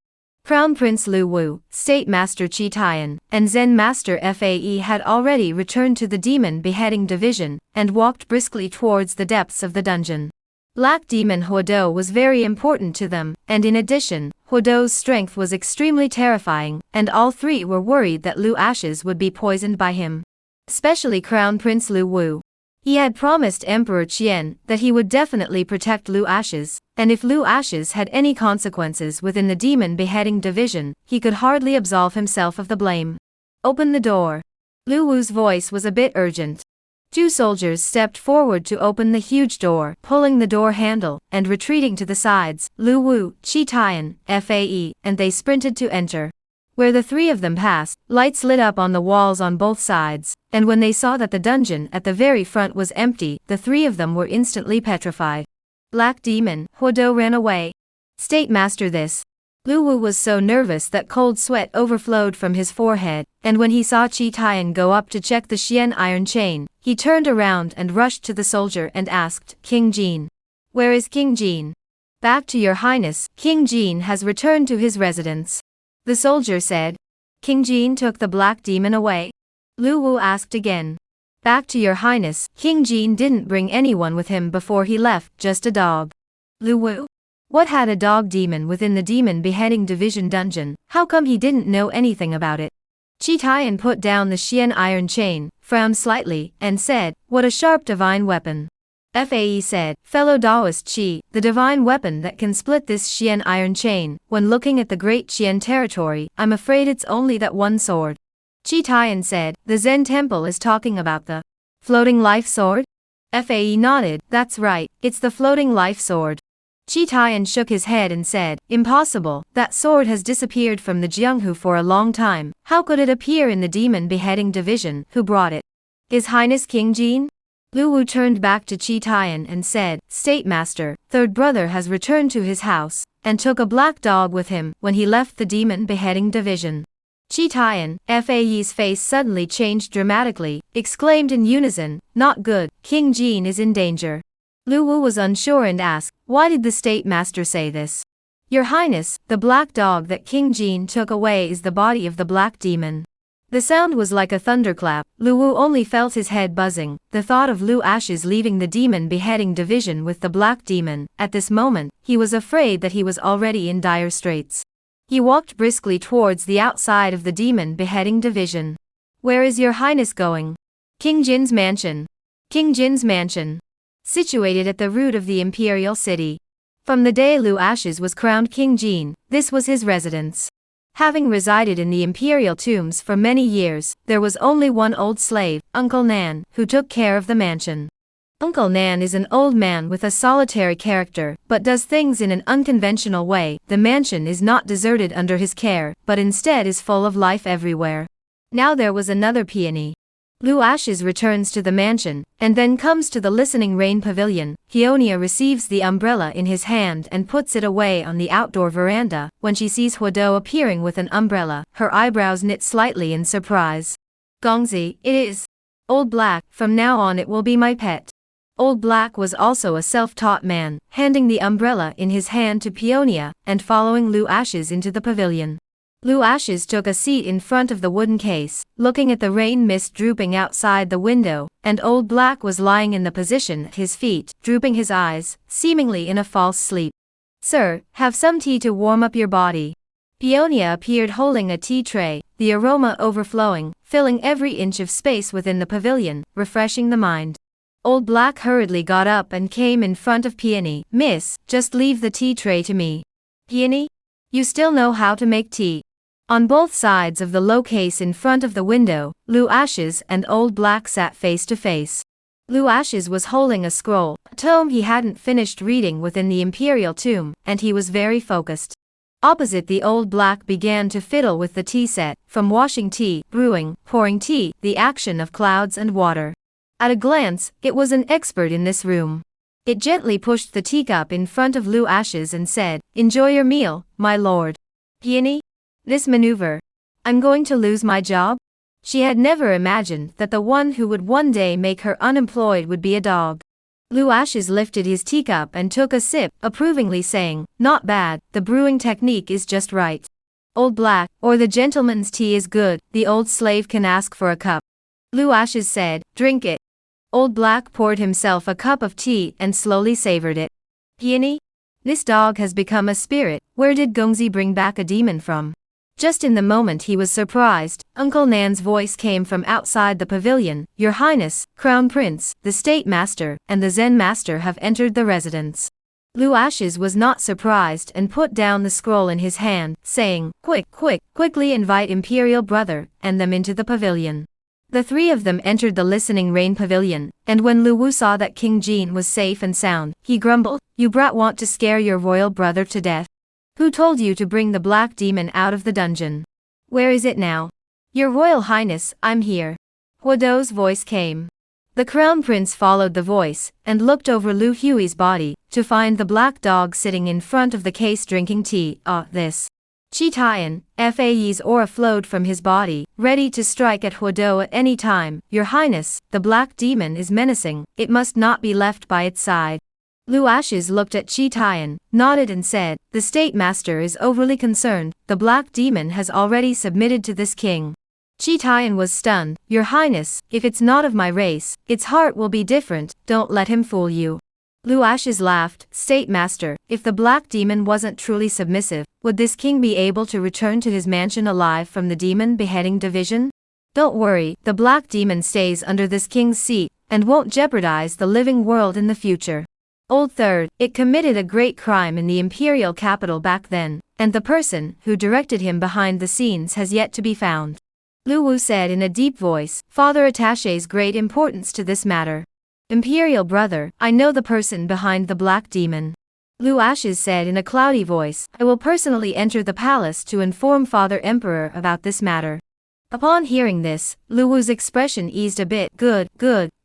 Crown Prince Lu Wu, State Master Chi Tian, and Zen Master Fae had already returned to the demon beheading division and walked briskly towards the depths of the dungeon. Black Demon Huodo was very important to them, and in addition, Huodo's strength was extremely terrifying, and all three were worried that Lu Ashes would be poisoned by him. Especially Crown Prince Lu Wu. He had promised Emperor Qian that he would definitely protect Lu Ashes, and if Lu Ashes had any consequences within the demon beheading division, he could hardly absolve himself of the blame. Open the door. Lu Wu's voice was a bit urgent. Two soldiers stepped forward to open the huge door, pulling the door handle, and retreating to the sides, Lu Wu, Chi Tian, Fae, and they sprinted to enter. Where the three of them passed, lights lit up on the walls on both sides, and when they saw that the dungeon at the very front was empty, the three of them were instantly petrified. Black Demon, Huodo ran away. State Master this. Lu Wu was so nervous that cold sweat overflowed from his forehead, and when he saw Chi Tian go up to check the Xian iron chain, he turned around and rushed to the soldier and asked, King Jin. Where is King Jin? Back to your highness, King Jin has returned to his residence. The soldier said. King Jin took the black demon away? Lu Wu asked again. Back to your highness, King Jin didn't bring anyone with him before he left, just a dog. Lu Wu? What had a dog demon within the demon beheading division dungeon? How come he didn't know anything about it? Chi Tian put down the Xian iron chain, frowned slightly, and said, what a sharp divine weapon. Fae said, fellow Taoist Chi, the divine weapon that can split this Xian iron chain, when looking at the great Xian territory, I'm afraid it's only that one sword. Chi Tian said, the Zen temple is talking about the floating life sword? Fae nodded, that's right, it's the floating life sword. Chi Tian shook his head and said, impossible, that sword has disappeared from the Jianghu for a long time, how could it appear in the demon beheading division, who brought it? His Highness King Jin? Lu Wu turned back to Chi Tian and said, State Master, third brother has returned to his house, and took a black dog with him when he left the demon beheading division. Chi Tian, Fae's face suddenly changed dramatically, exclaimed in unison, not good, King Jin is in danger. Lu Wu was unsure and asked, why did the State Master say this? Your Highness, the black dog that King Jin took away is the body of the black demon. The sound was like a thunderclap. Lu Wu only felt his head buzzing. The thought of Lu Ashes leaving the demon beheading division with the black demon, at this moment, he was afraid that he was already in dire straits. He walked briskly towards the outside of the demon beheading division. Where is your highness going? King Jin's mansion. King Jin's mansion. Situated at the root of the imperial city. From the day Lu Ashes was crowned King Jin, this was his residence. Having resided in the imperial tombs for many years, there was only one old slave, Uncle Nan, who took care of the mansion. Uncle Nan is an old man with a solitary character, but does things in an unconventional way. The mansion is not deserted under his care, but instead is full of life everywhere. Now there was another peony. Lu Ashes returns to the mansion, and then comes to the listening rain pavilion. Peonia receives the umbrella in his hand and puts it away on the outdoor veranda. When she sees Huodo appearing with an umbrella, her eyebrows knit slightly in surprise. Gongzi, it is. Old Black, from now on it will be my pet. Old Black was also a self-taught man, handing the umbrella in his hand to Peonia, and following Lu Ashes into the pavilion. Lu Ashes took a seat in front of the wooden case, looking at the rain mist drooping outside the window, and Old Black was lying in the position at his feet, drooping his eyes, seemingly in a false sleep. Sir, have some tea to warm up your body. Peonia appeared holding a tea tray, the aroma overflowing, filling every inch of space within the pavilion, refreshing the mind. Old Black hurriedly got up and came in front of Peony. Miss, just leave the tea tray to me. Peony? You still know how to make tea. On both sides of the low case in front of the window, Lu Ashes and Old Black sat face to face. Lu Ashes was holding a scroll, a tome he hadn't finished reading within the imperial tomb, and he was very focused. Opposite the Old Black began to fiddle with the tea set, from washing tea, brewing, pouring tea, the action of clouds and water. At a glance, it was an expert in this room. It gently pushed the teacup in front of Lu Ashes and said, enjoy your meal, my lord. Peony? This maneuver. I'm going to lose my job? She had never imagined that the one who would one day make her unemployed would be a dog. Lu Ashes lifted his teacup and took a sip, approvingly saying, not bad, the brewing technique is just right. Old Black, or the gentleman's tea is good, the old slave can ask for a cup. Lu Ashes said, drink it. Old Black poured himself a cup of tea and slowly savored it. Peony? This dog has become a spirit. Where did Gongzi bring back a demon from? Just in the moment he was surprised, Uncle Nan's voice came from outside the pavilion. Your Highness, Crown Prince, the State Master, and the Zen Master have entered the residence. Lu Ashes was not surprised and put down the scroll in his hand, saying, quickly invite Imperial Brother, and them into the pavilion. The three of them entered the listening rain pavilion, and when Lu Wu saw that King Jin was safe and sound, he grumbled, You brat want to scare your royal brother to death? Who told you to bring the black demon out of the dungeon? Where is it now? Your Royal Highness, I'm here. Huodo's voice came. The Crown Prince followed the voice, and looked over Lu Hui's body, to find the black dog sitting in front of the case drinking tea. This. Chi Tian, Fae's aura flowed from his body, ready to strike at Huodo at any time. Your Highness, the black demon is menacing, it must not be left by its side. Lu Ashes looked at Chi Tian, nodded and said, The State Master is overly concerned, the black demon has already submitted to this king. Chi Tian was stunned, Your Highness, if it's not of my race, its heart will be different, don't let him fool you. Lu Ashes laughed, State Master, if the black demon wasn't truly submissive, would this king be able to return to his mansion alive from the demon beheading division? Don't worry, the black demon stays under this king's seat, and won't jeopardize the living world in the future. Old Third, it committed a great crime in the imperial capital back then, and the person who directed him behind the scenes has yet to be found. Lu Wu said in a deep voice, Father attaches great importance to this matter. Imperial Brother, I know the person behind the black demon. Lu Ashes said in a cloudy voice, I will personally enter the palace to inform Father Emperor about this matter. Upon hearing this, Lu Wu's expression eased a bit. Good,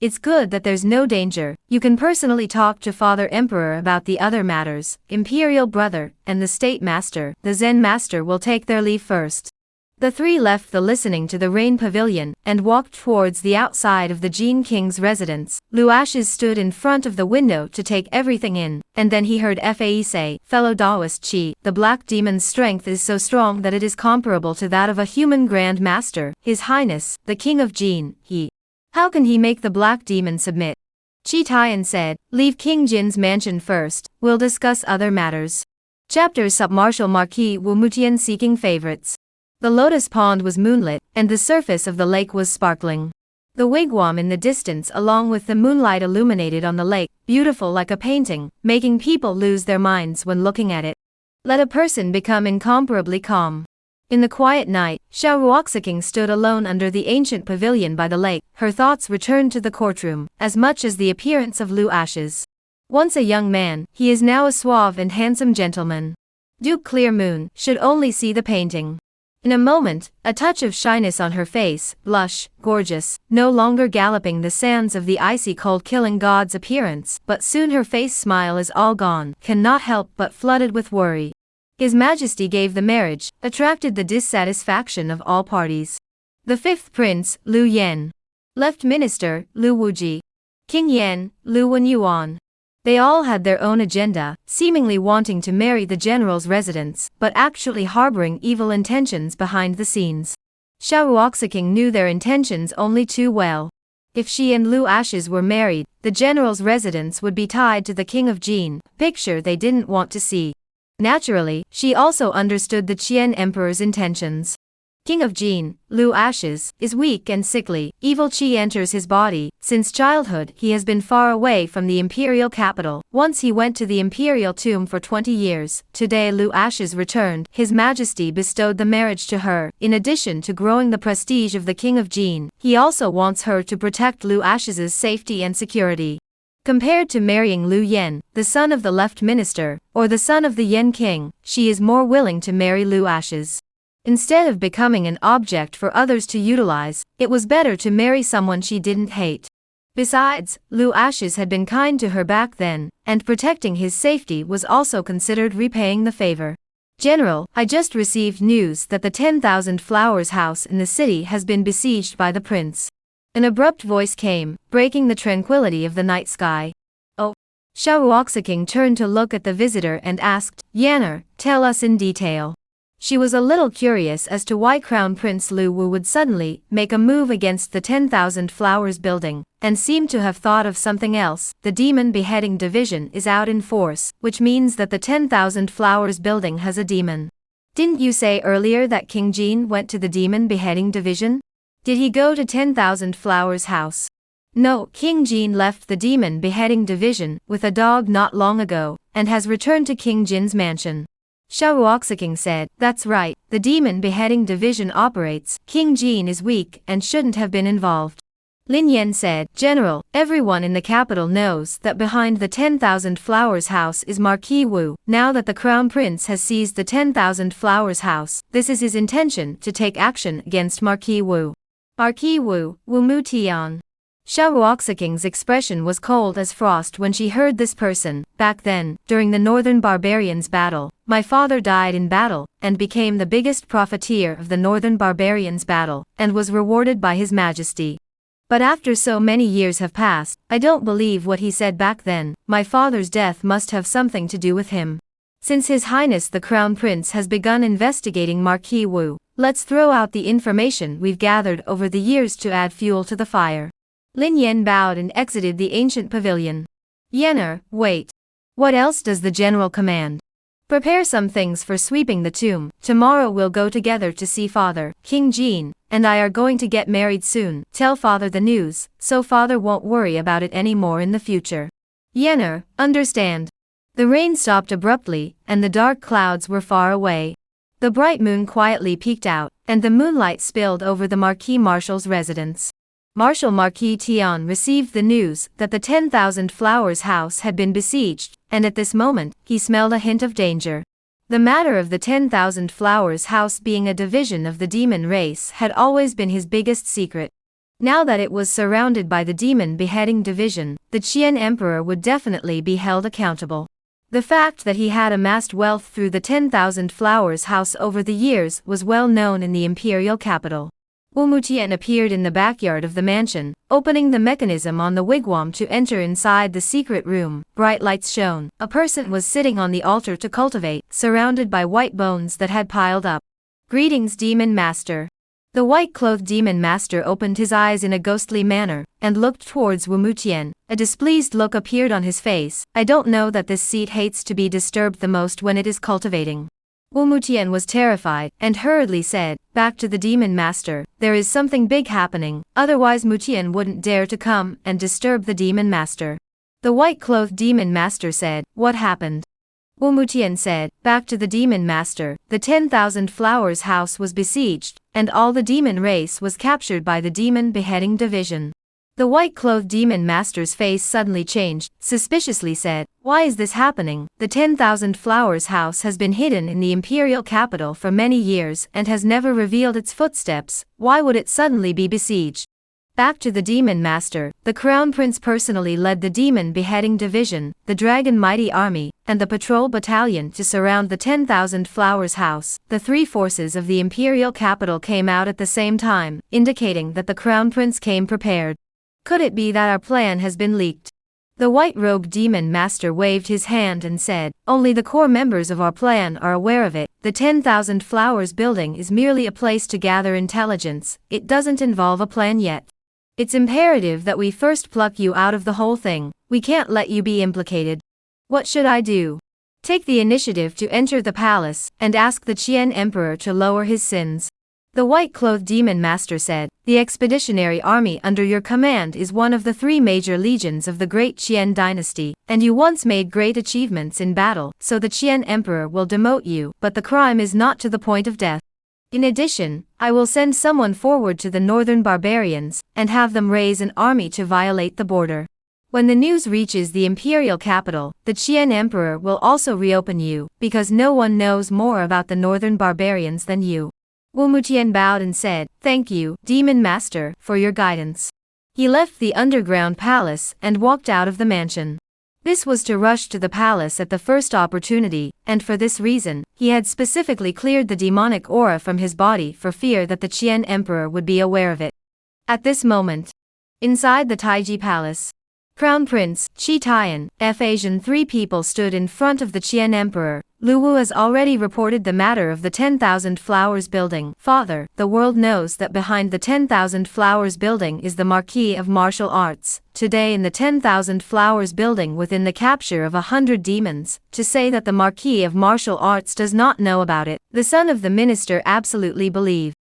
it's good that there's no danger. You can personally talk to Father Emperor about the other matters. Imperial Brother, and the State Master, the Zen Master will take their leave first. The three left the listening to the rain pavilion, and walked towards the outside of the Jin King's residence. Lu Ashes stood in front of the window to take everything in, and then he heard Fae say, Fellow Taoist Chi, the black demon's strength is so strong that it is comparable to that of a human Grand Master, His Highness, the King of Jin. How can he make the black demon submit? Chi Tian said, Leave King Jin's mansion first, we'll discuss other matters. Chapter Submartial Marquis Wu Mutian seeking favorites. The lotus pond was moonlit, and the surface of the lake was sparkling. The wigwam in the distance along with the moonlight illuminated on the lake, beautiful like a painting, making people lose their minds when looking at it. Let a person become incomparably calm. In the quiet night, Xiaoruoxiking stood alone under the ancient pavilion by the lake, her thoughts returned to the courtroom, as much as the appearance of Lu Ashes. Once a young man, he is now a suave and handsome gentleman. Duke Clear Moon should only see the painting. In a moment, a touch of shyness on her face, blush, gorgeous, no longer galloping the sands of the icy cold killing god's appearance, but soon her face smile is all gone, cannot help but flooded with worry. His Majesty gave the marriage, attracted the dissatisfaction of all parties. The fifth prince, Lu Yan. Left minister, Lu Wuji. King Yan, Lu Wenyuan. They all had their own agenda, seemingly wanting to marry the general's residence, but actually harboring evil intentions behind the scenes. Xiaoruoxiking knew their intentions only too well. If she and Lu Ashes were married, the general's residence would be tied to the King of Jin, picture they didn't want to see. Naturally, she also understood the Qian Emperor's intentions. King of Jin, Lu Ashes, is weak and sickly, evil qi enters his body. Since childhood he has been far away from the imperial capital. Once he went to the imperial tomb for 20 years. Today Lu Ashes returned. His Majesty bestowed the marriage to her. In addition to growing the prestige of the King of Jin, he also wants her to protect Lu Ashes's safety and security. Compared to marrying Lu Yan, the son of the left minister, or the son of the Yan king, she is more willing to marry Lu Ashes. Instead of becoming an object for others to utilize, it was better to marry someone she didn't hate. Besides, Lu Ashes had been kind to her back then, and protecting his safety was also considered repaying the favor. General, I just received news that the 10,000 Flowers house in the city has been besieged by the prince. An abrupt voice came, breaking the tranquility of the night sky. Oh. Xiaoruoxiking turned to look at the visitor and asked, Yanner, tell us in detail. She was a little curious as to why Crown Prince Lu Wu would suddenly make a move against the 10,000 Flowers building, and seemed to have thought of something else. The demon beheading division is out in force, which means that the 10,000 Flowers building has a demon. Didn't you say earlier that King Jin went to the demon beheading division? Did he go to 10,000 Flowers house? No, King Jin left the demon beheading division with a dog not long ago, and has returned to King Jin's mansion. Xiaoruoxiking said, that's right, the demon beheading division operates, King Jin is weak and shouldn't have been involved. Lin Yan said, General, everyone in the capital knows that behind the 10,000 Flowers house is Marquis Wu. Now that the Crown Prince has seized the 10,000 Flowers house, this is his intention to take action against Marquis Wu. Marquis Wu, Wu Mu Tian. Xiaoruoxiking's expression was cold as frost when she heard this person. Back then, during the Northern Barbarians' battle, my father died in battle, and became the biggest profiteer of the Northern Barbarians' battle, and was rewarded by His Majesty. But after so many years have passed, I don't believe what he said back then. My father's death must have something to do with him. Since His Highness the Crown Prince has begun investigating Marquis Wu, let's throw out the information we've gathered over the years to add fuel to the fire. Lin Yan bowed and exited the ancient pavilion. Yenner, wait. What else does the general command? Prepare some things for sweeping the tomb. Tomorrow we'll go together to see father. King Jin and I are going to get married soon. Tell father the news, so father won't worry about it anymore in the future. Yenner, understand. The rain stopped abruptly, and the dark clouds were far away. The bright moon quietly peeked out, and the moonlight spilled over the Marquis Marshal's residence. Marshal Marquis Tian received the news that the 10,000 Flowers house had been besieged, and at this moment, he smelled a hint of danger. The matter of the 10,000 Flowers house being a division of the demon race had always been his biggest secret. Now that it was surrounded by the demon beheading division, the Qian Emperor would definitely be held accountable. The fact that he had amassed wealth through the 10,000 Flowers house over the years was well known in the imperial capital. Wu Mutian appeared in the backyard of the mansion, opening the mechanism on the wigwam to enter inside the secret room. Bright lights shone. A person was sitting on the altar to cultivate, surrounded by white bones that had piled up. Greetings, Demon Master. The white-clothed Demon Master opened his eyes in a ghostly manner, and looked towards Wu Mutian. A displeased look appeared on his face. I don't know that this seat hates to be disturbed the most when it is cultivating. Wu Mutian was terrified, and hurriedly said, back to the Demon Master, there is something big happening, otherwise Mutian wouldn't dare to come and disturb the Demon Master. The white-clothed Demon Master said, what happened? Wu Mutian said, back to the Demon Master, the 10,000 Flowers house was besieged, and all the demon race was captured by the demon beheading division. The white-clothed Demon Master's face suddenly changed, suspiciously said, why is this happening? The 10,000 Flowers house has been hidden in the imperial capital for many years and has never revealed its footsteps. Why would it suddenly be besieged? Back to the Demon Master, the Crown Prince personally led the demon beheading division, the Dragon Mighty Army, and the patrol battalion to surround the 10,000 Flowers house. The three forces of the imperial capital came out at the same time, indicating that the Crown Prince came prepared. Could it be that our plan has been leaked? The white-robed Demon Master waved his hand and said, only the core members of our plan are aware of it. The 10,000 Flowers building is merely a place to gather intelligence. It doesn't involve a plan yet. It's imperative that we first pluck you out of the whole thing. We can't let you be implicated. What should I do? Take the initiative to enter the palace and ask the Qian Emperor to lower his sins. The white-clothed Demon Master said, the expeditionary army under your command is one of the three major legions of the great Qian dynasty, and you once made great achievements in battle, so the Qian Emperor will demote you, but the crime is not to the point of death. In addition, I will send someone forward to the northern barbarians, and have them raise an army to violate the border. When the news reaches the imperial capital, the Qian Emperor will also reopen you, because no one knows more about the northern barbarians than you. Wu Mutian bowed and said, thank you, Demon Master, for your guidance. He left the underground palace and walked out of the mansion. This was to rush to the palace at the first opportunity, and for this reason, he had specifically cleared the demonic aura from his body for fear that the Qian Emperor would be aware of it. At this moment, inside the Taiji Palace, Crown Prince, Chi Tian, F. Asian. 3 people stood in front of the Qian Emperor. Lu Wu has already reported the matter of the 10,000 Flowers building. Father, the world knows that behind the 10,000 Flowers building is the Marquis of Martial Arts. Today in the 10,000 Flowers building within the capture of 100 demons, to say that the Marquis of Martial Arts does not know about it, the son of the minister absolutely believe.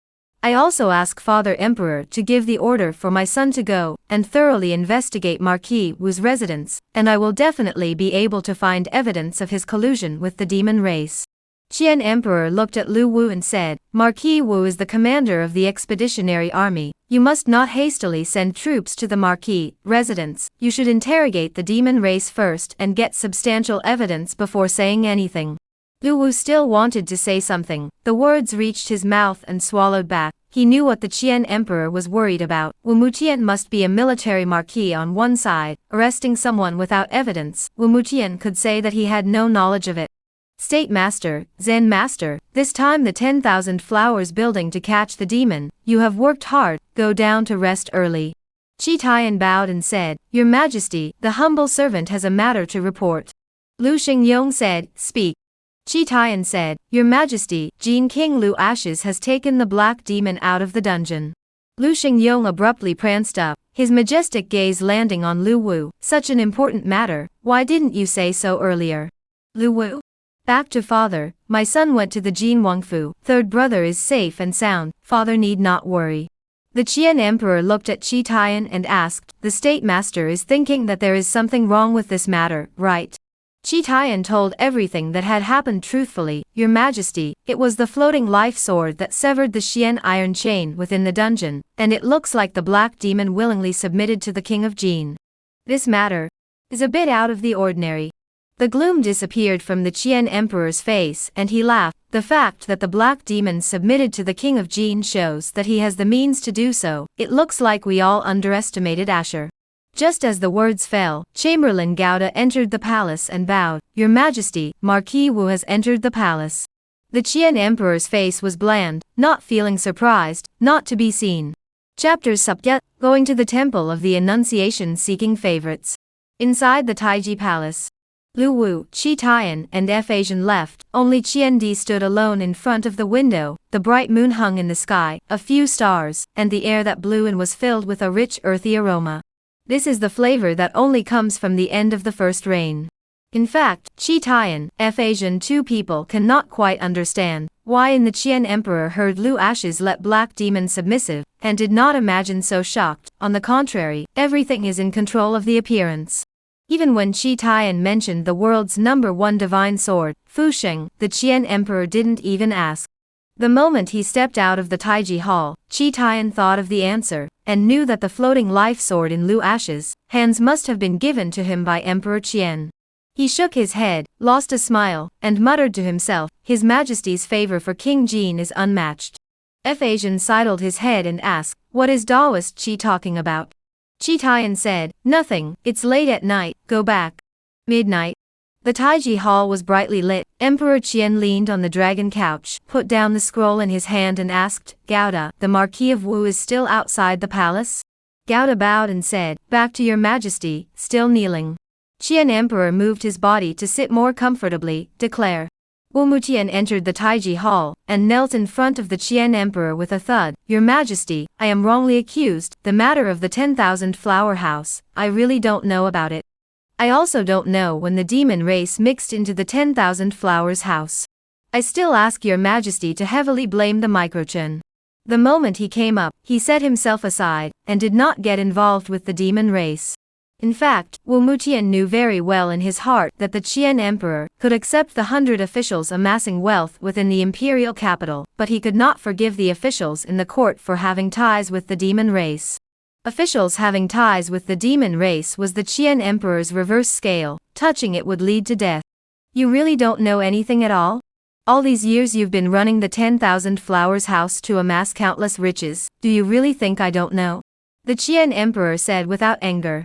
I also ask Father Emperor to give the order for my son to go and thoroughly investigate Marquis Wu's residence, and I will definitely be able to find evidence of his collusion with the demon race. Qian Emperor looked at Lu Wu and said, Marquis Wu is the commander of the expeditionary army. You must not hastily send troops to the Marquis residence. You should interrogate the demon race first and get substantial evidence before saying anything. Lu Wu still wanted to say something. The words reached his mouth and swallowed back. He knew what the Qian Emperor was worried about. Wu Mutian must be a military marquis on one side, arresting someone without evidence. Wu Mutian could say that he had no knowledge of it. State Master, Zen Master, this time the 10,000 Flowers building to catch the demon. You have worked hard, go down to rest early. Chi Tian bowed and said, Your Majesty, the humble servant has a matter to report. Lu Xingyong said, Speak. Chi Tian said, Your Majesty, Jin King Lu Ashes has taken the black demon out of the dungeon. Lu Xingyong abruptly pranced up, his majestic gaze landing on Lu Wu. Such an important matter, why didn't you say so earlier? Lu Wu. Back to father, my son went to the Jin Wangfu, third brother is safe and sound, father need not worry. The Qian Emperor looked at Chi Tian and asked, The State Master is thinking that there is something wrong with this matter, right? Chi Tian told everything that had happened truthfully. Your Majesty, it was the floating life sword that severed the Xian iron chain within the dungeon, and it looks like the black demon willingly submitted to the king of Jin. This matter is a bit out of the ordinary. The gloom disappeared from the Qian Emperor's face and he laughed. The fact that the black demon submitted to the king of Jin shows that he has the means to do so. It looks like we all underestimated Asher. Just as the words fell, Chamberlain Gouda entered the palace and bowed. Your Majesty, Marquis Wu has entered the palace. The Qian Emperor's face was bland, not feeling surprised, not to be seen. Chapter Subject, going to the Temple of the Annunciation seeking favorites. Inside the Taiji Palace. Lu Wu, Chi Tian, and F. Asian left. Only Qian Di stood alone in front of the window. The bright moon hung in the sky, a few stars, and the air that blew in was filled with a rich earthy aroma. This is the flavor that only comes from the end of the first rain. In fact, Chi Tian, F. Asian 2 people cannot quite understand why in the Qian Emperor heard Lu Ashes let black demon submissive, and did not imagine so shocked. On the contrary, everything is in control of the appearance. Even when Chi Tian mentioned the world's #1 divine sword, Fu Sheng, the Qian Emperor didn't even ask. The moment he stepped out of the Taiji Hall, Chi Tian thought of the answer, and knew that the floating life sword in Lu Ashes' hands must have been given to him by Emperor Qian. He shook his head, lost a smile, and muttered to himself, His Majesty's favor for King Jin is unmatched. F. Asian sidled his head and asked, What is Daoist Chi talking about? Chi Tian said, Nothing, it's late at night, go back. Midnight. The Taiji Hall was brightly lit. Emperor Qian leaned on the dragon couch, put down the scroll in his hand and asked, Gouda, the Marquis of Wu is still outside the palace? Gouda bowed and said, Back to your Majesty, still kneeling. Qian Emperor moved his body to sit more comfortably, declare. Wu Mutian entered the Taiji Hall, and knelt in front of the Qian Emperor with a thud. Your Majesty, I am wrongly accused. The matter of the 10,000 Flower House, I really don't know about it. I also don't know when the demon race mixed into the 10,000 Flowers house. I still ask your Majesty to heavily blame the Microchun. The moment he came up, he set himself aside, and did not get involved with the demon race. In fact, Wu Mutian knew very well in his heart that the Qian Emperor could accept the 100 officials amassing wealth within the imperial capital, but he could not forgive the officials in the court for having ties with the demon race. Officials having ties with the demon race was the Qian Emperor's reverse scale. Touching it would lead to death. You really don't know anything at all? All these years you've been running the 10,000 Flowers house to amass countless riches, do you really think I don't know? The Qian Emperor said without anger.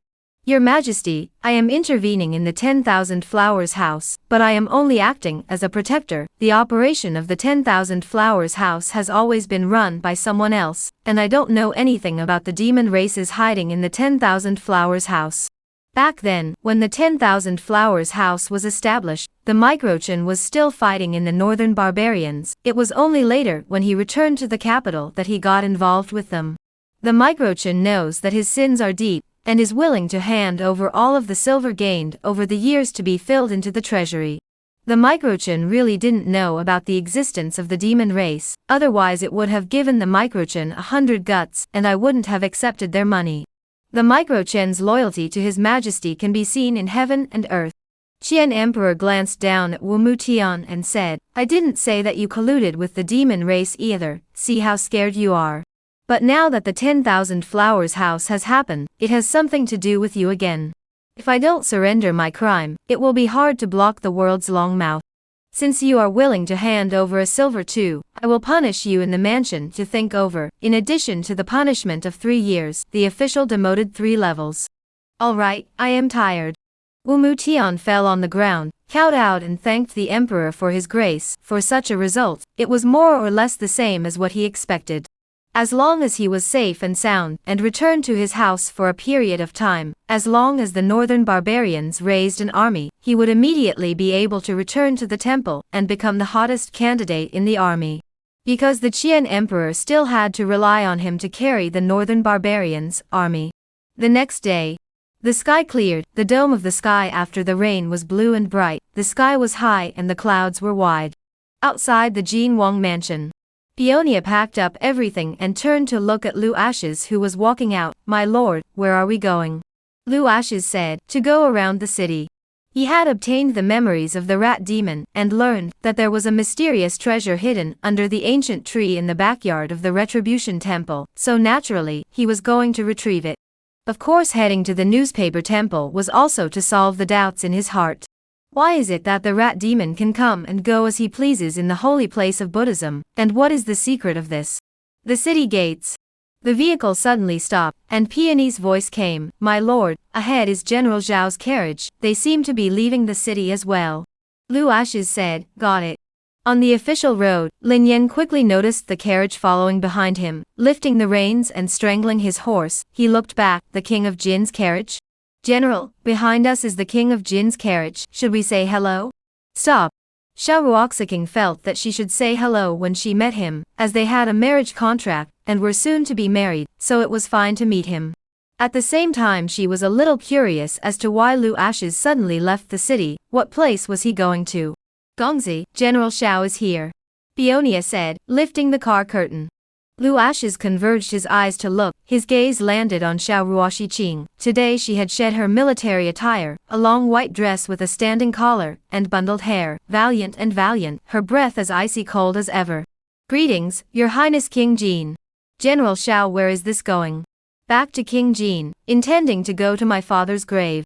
Your Majesty, I am intervening in the 10,000 Flowers house, but I am only acting as a protector. The operation of the 10,000 Flowers house has always been run by someone else, and I don't know anything about the demon races hiding in the 10,000 Flowers house. Back then, when the 10,000 Flowers house was established, the Microchan was still fighting in the northern barbarians. It was only later when he returned to the capital that he got involved with them. The Microchan knows that his sins are deep, and is willing to hand over all of the silver gained over the years to be filled into the treasury. The Microchan really didn't know about the existence of the demon race, otherwise it would have given the Microchan 100 guts and I wouldn't have accepted their money. The Microchan's loyalty to His Majesty can be seen in heaven and earth. Qian Emperor glanced down at Wu Mutian and said, I didn't say that you colluded with the demon race either, see how scared you are. But now that the 10,000 Flowers house has happened, it has something to do with you again. If I don't surrender my crime, it will be hard to block the world's long mouth. Since you are willing to hand over a silver too, I will punish you in the mansion to think over, in addition to the punishment of 3 years, the official demoted 3 levels. Alright, I am tired. Wu Mutian fell on the ground, kowed out and thanked the emperor for his grace. For such a result, it was more or less the same as what he expected. As long as he was safe and sound, and returned to his house for a period of time, as long as the northern barbarians raised an army, he would immediately be able to return to the temple and become the hottest candidate in the army. Because the Qian Emperor still had to rely on him to carry the northern barbarians' army. The next day, the sky cleared. The dome of the sky after the rain was blue and bright, the sky was high and the clouds were wide. Outside the Jin Wang mansion, Peonia packed up everything and turned to look at Lu Ashes, who was walking out. My lord, where are we going? Lu Ashes said, to go around the city. He had obtained the memories of the rat demon, and learned that there was a mysterious treasure hidden under the ancient tree in the backyard of the Retribution Temple, so naturally, he was going to retrieve it. Of course, heading to the newspaper temple was also to solve the doubts in his heart. Why is it that the rat demon can come and go as he pleases in the holy place of Buddhism, and what is the secret of this? The city gates. The vehicle suddenly stopped, and Peony's voice came, My lord, ahead is General Zhao's carriage, they seem to be leaving the city as well. Lu Ashes said, got it. On the official road, Lin Yan quickly noticed the carriage following behind him, lifting the reins and strangling his horse. He looked back, the king of Jin's carriage? General, behind us is the king of Jin's carriage, should we say hello? Stop. Xiao Ruoxing felt that she should say hello when she met him, as they had a marriage contract, and were soon to be married, so it was fine to meet him. At the same time she was a little curious as to why Lu Ashes suddenly left the city. What place was he going to? Gongzi, General Xiao is here. Peonia said, lifting the car curtain. Lu Ashes converged his eyes to look, his gaze landed on Xiao Ruoxiqing. Today she had shed her military attire, a long white dress with a standing collar, and bundled hair, valiant, her breath as icy cold as ever. Greetings, Your Highness King Jin. General Xiao, where is this going? Back to King Jin, intending to go to my father's grave.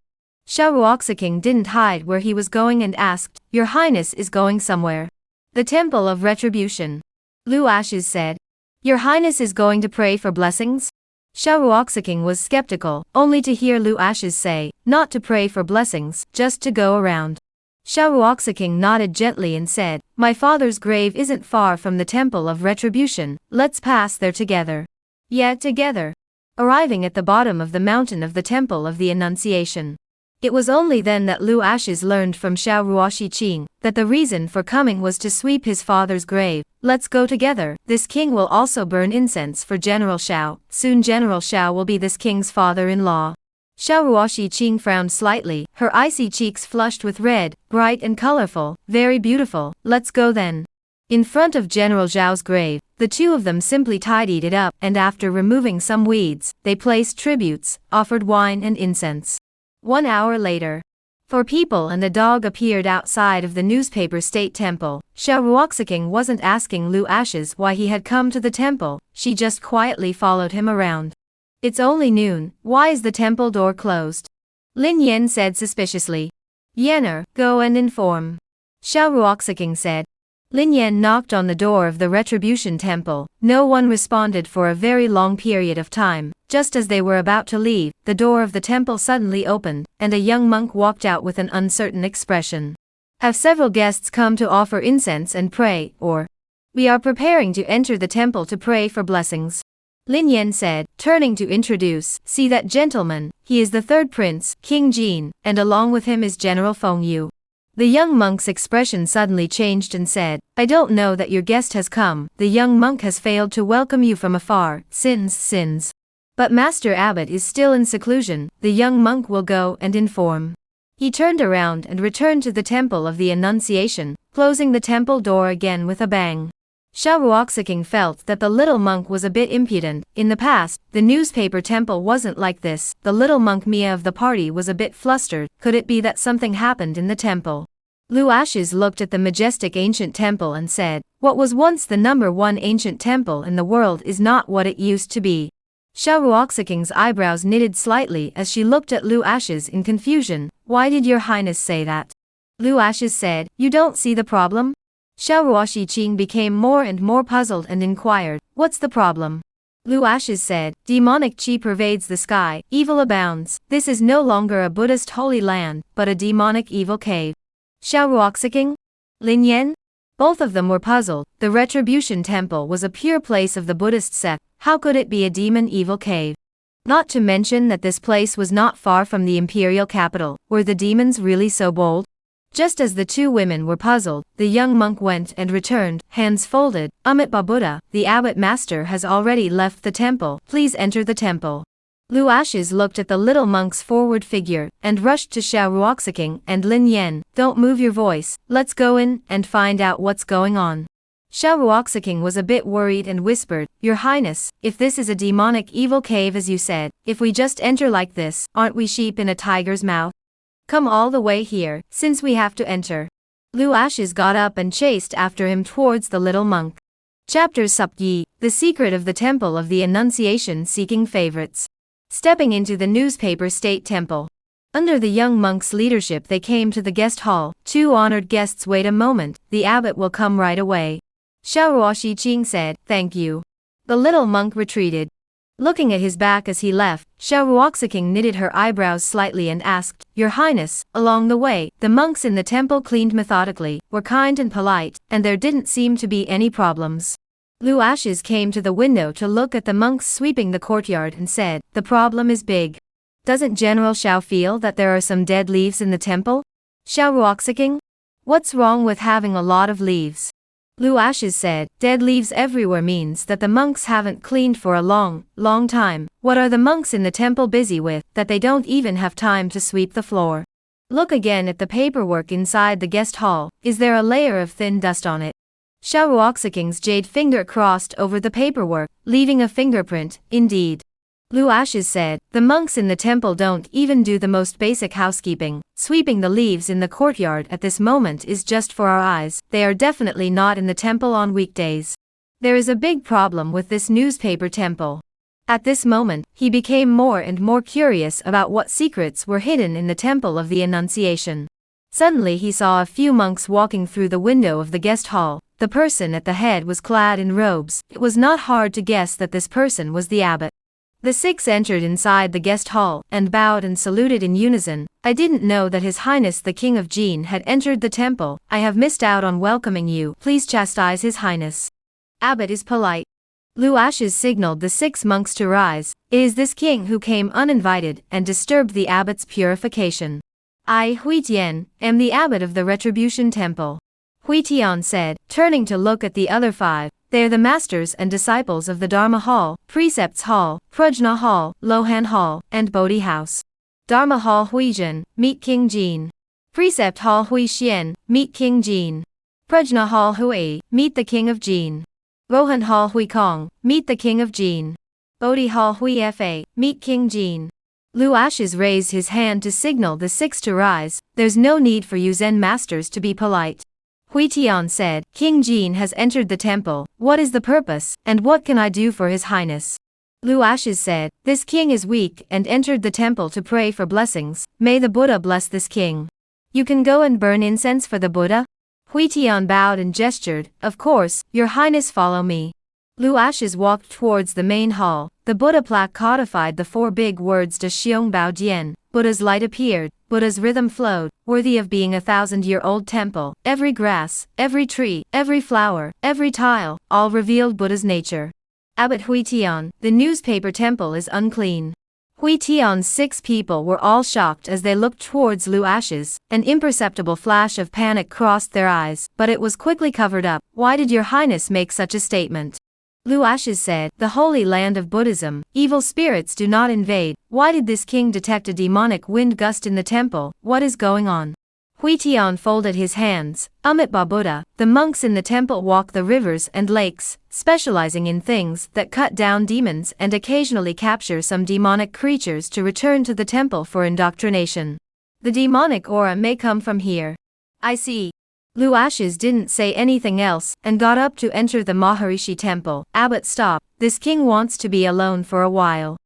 Xiao Ruoxiqing didn't hide where he was going and asked, Your Highness is going somewhere. The Temple of Retribution. Lu Ashes said. Your Highness is going to pray for blessings? Xiao Ruoxiqing was skeptical, only to hear Lu Ashes say, not to pray for blessings, just to go around. Xiao Ruoxiqing nodded gently and said, My father's grave isn't far from the Temple of Retribution, let's pass there together. Yeah, together. Arriving at the bottom of the mountain of the Temple of the Annunciation. It was only then that Lu Ashes learned from Xiao Ruoxiqing that the reason for coming was to sweep his father's grave. Let's go together. This king will also burn incense for General Xiao. Soon General Xiao will be this king's father-in-law. Xiao Ruoxiqing frowned slightly, her icy cheeks flushed with red, bright and colorful, very beautiful. Let's go then. In front of General Zhao's grave, the two of them simply tidied it up, and after removing some weeds, they placed tributes, offered wine and incense. 1 hour later, four people and a dog appeared outside of the newspaper state temple. Xiao Ruoxiqing wasn't asking Lu Ashes why he had come to the temple, she just quietly followed him around. It's only noon, why is the temple door closed? Lin Yan said suspiciously. Yanner, go and inform. Xiao Ruoxiqing said. Lin Yan knocked on the door of the Retribution Temple. No one responded for a very long period of time. Just as they were about to leave, the door of the temple suddenly opened, and a young monk walked out with an uncertain expression. Have several guests come to offer incense and pray, or? We are preparing to enter the temple to pray for blessings. Lin Yan said, turning to introduce, see that gentleman, he is the third prince, King Jin, and along with him is General Feng Yu. The young monk's expression suddenly changed and said, I don't know that your guest has come, the young monk has failed to welcome you from afar, sins. But Master Abbot is still in seclusion, the young monk will go and inform. He turned around and returned to the temple of the Annunciation, closing the temple door again with a bang. Xiao Ruoxiking felt that the little monk was a bit impudent. In the past, the newspaper temple wasn't like this. The little monk Mia of the party was a bit flustered. Could it be that something happened in the temple? Lu Ashes looked at the majestic ancient temple and said, what was once the #1 ancient temple in the world is not what it used to be. Xiao Ruoxiking's eyebrows knitted slightly as she looked at Lu Ashes in confusion. Why did your highness say that? Lu Ashes said, you don't see the problem? Xiao Ruoxiqing became more and more puzzled and inquired, what's the problem? Lu Ashes said, demonic qi pervades the sky, evil abounds, this is no longer a Buddhist holy land, but a demonic evil cave. Xiao Ruoxiking? Lin Yan? Both of them were puzzled. The Retribution Temple was a pure place of the Buddhist sect, how could it be a demon evil cave? Not to mention that this place was not far from the imperial capital. Were the demons really so bold? Just as the two women were puzzled, the young monk went and returned, hands folded. Amitabha Buddha, the abbot master has already left the temple, please enter the temple. Lu Ashes looked at the little monk's forward figure, and rushed to Xiao Ruoxiking and Lin Yan, don't move your voice, let's go in and find out what's going on. Xiao Ruoxiking was a bit worried and whispered, Your Highness, if this is a demonic evil cave as you said, if we just enter like this, aren't we sheep in a tiger's mouth? Come all the way here, since we have to enter. Lu Ashes got up and chased after him towards the little monk. Chapter Subyi, The Secret of the Temple of the Annunciation seeking favorites. Stepping into the newspaper state temple. Under the young monk's leadership they came to the guest hall. Two honored guests, wait a moment, the abbot will come right away. Xiao Ruoxiqing said, thank you. The little monk retreated. Looking at his back as he left, Xiao Ruoxiking knitted her eyebrows slightly and asked, Your Highness, along the way, the monks in the temple cleaned methodically, were kind and polite, and there didn't seem to be any problems. Lu Ashes came to the window to look at the monks sweeping the courtyard and said, the problem is big. Doesn't General Xiao feel that there are some dead leaves in the temple? Xiao Ruoxiking? What's wrong with having a lot of leaves? Lu Ashes said, dead leaves everywhere means that the monks haven't cleaned for a long time. What are the monks in the temple busy with, that they don't even have time to sweep the floor? Look again at the paperwork inside the guest hall, is there a layer of thin dust on it? Xiao Ruoxiking's jade finger crossed over the paperwork, leaving a fingerprint, indeed. Lu Ashes said, the monks in the temple don't even do the most basic housekeeping. Sweeping the leaves in the courtyard at this moment is just for our eyes, they are definitely not in the temple on weekdays. There is a big problem with this newspaper temple. At this moment, he became more and more curious about what secrets were hidden in the temple of the Annunciation. Suddenly he saw a few monks walking through the window of the guest hall. The person at the head was clad in robes. It was not hard to guess that this person was the abbot. The six entered inside the guest hall, and bowed and saluted in unison. I didn't know that His Highness the King of Jin had entered the temple. I have missed out on welcoming you. Please chastise His Highness. Abbot is polite. Lu Ashes signaled the six monks to rise. It is this king who came uninvited and disturbed the abbot's purification. I, Hui Tian, am the abbot of the Retribution Temple. Hui Tian said, turning to look at the other five. They are the masters and disciples of the Dharma Hall, Precepts Hall, Prajna Hall, Lohan Hall, and Bodhi House. Dharma Hall Huijin, meet King Jin. Precept Hall Hui Xian, meet King Jin. Prajna Hall Hui, meet the King of Jin. Lohan Hall Hui Kong, meet the King of Jin. Bodhi Hall Hui Fa, meet King Jin. Lu Ashes raised his hand to signal the six to rise. There's no need for you Zen masters to be polite. Hui Tian said, King Jin has entered the temple, what is the purpose, and what can I do for His Highness? Lu Ashes said, this king is weak and entered the temple to pray for blessings, may the Buddha bless this king. You can go and burn incense for the Buddha? Hui Tian bowed and gestured, of course, Your Highness follow me. Lu Ashes walked towards the main hall. The Buddha plaque codified the four big words Da Xiong Bao Jian. Buddha's light appeared, Buddha's rhythm flowed, worthy of being a 1,000-year-old temple. Every grass, every tree, every flower, every tile, all revealed Buddha's nature. Abbot Huitian, the newspaper temple is unclean. Huitian's 6 people were all shocked as they looked towards Lu Ashes. An imperceptible flash of panic crossed their eyes, but it was quickly covered up. Why did your highness make such a statement? Lu Ashes said, the holy land of Buddhism, evil spirits do not invade. Why did this king detect a demonic wind gust in the temple? What is going on? Huitian folded his hands. Amitabha Buddha, the monks in the temple walk the rivers and lakes, specializing in things that cut down demons and occasionally capture some demonic creatures to return to the temple for indoctrination. The demonic aura may come from here. I see. Lu Ashes didn't say anything else and got up to enter the Maharishi temple. Abbot, stop. This king wants to be alone for a while.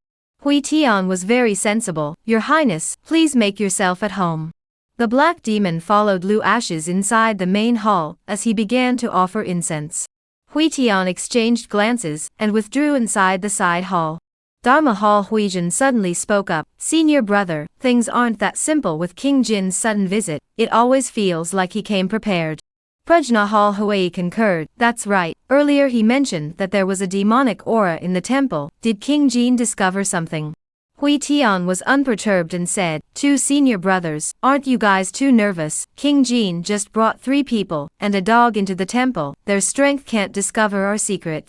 Huitian was very sensible. Your highness, please make yourself at home. The black demon followed Lu Ashes inside the main hall as he began to offer incense. Huitian exchanged glances and withdrew inside the side hall. Dharma Hall Huijin suddenly spoke up. Senior brother, things aren't that simple with King Jin's sudden visit. It always feels like he came prepared. Prajna Hall Huai concurred. That's right. Earlier he mentioned that there was a demonic aura in the temple. Did King Jin discover something? Huitian was unperturbed and said, 2 senior brothers, aren't you guys too nervous? King Jin just brought 3 people and a dog into the temple. Their strength can't discover our secret.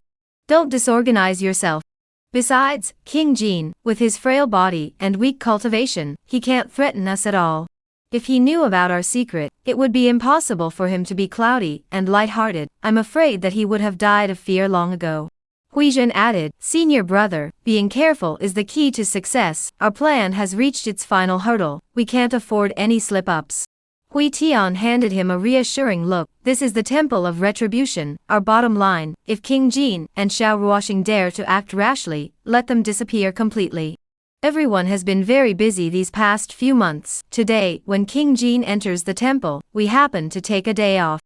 Don't disorganize yourself. Besides, King Jin, with his frail body and weak cultivation, he can't threaten us at all. If he knew about our secret, it would be impossible for him to be cloudy and light-hearted. I'm afraid that he would have died of fear long ago. Huijin added, Senior brother, being careful is the key to success. Our plan has reached its final hurdle. We can't afford any slip-ups. Huitian handed him a reassuring look. This is the temple of retribution. Our bottom line, if King Jin and Xiao Ruoxing dare to act rashly, let them disappear completely. Everyone has been very busy these past few months. Today, when King Jin enters the temple, we happen to take a day off.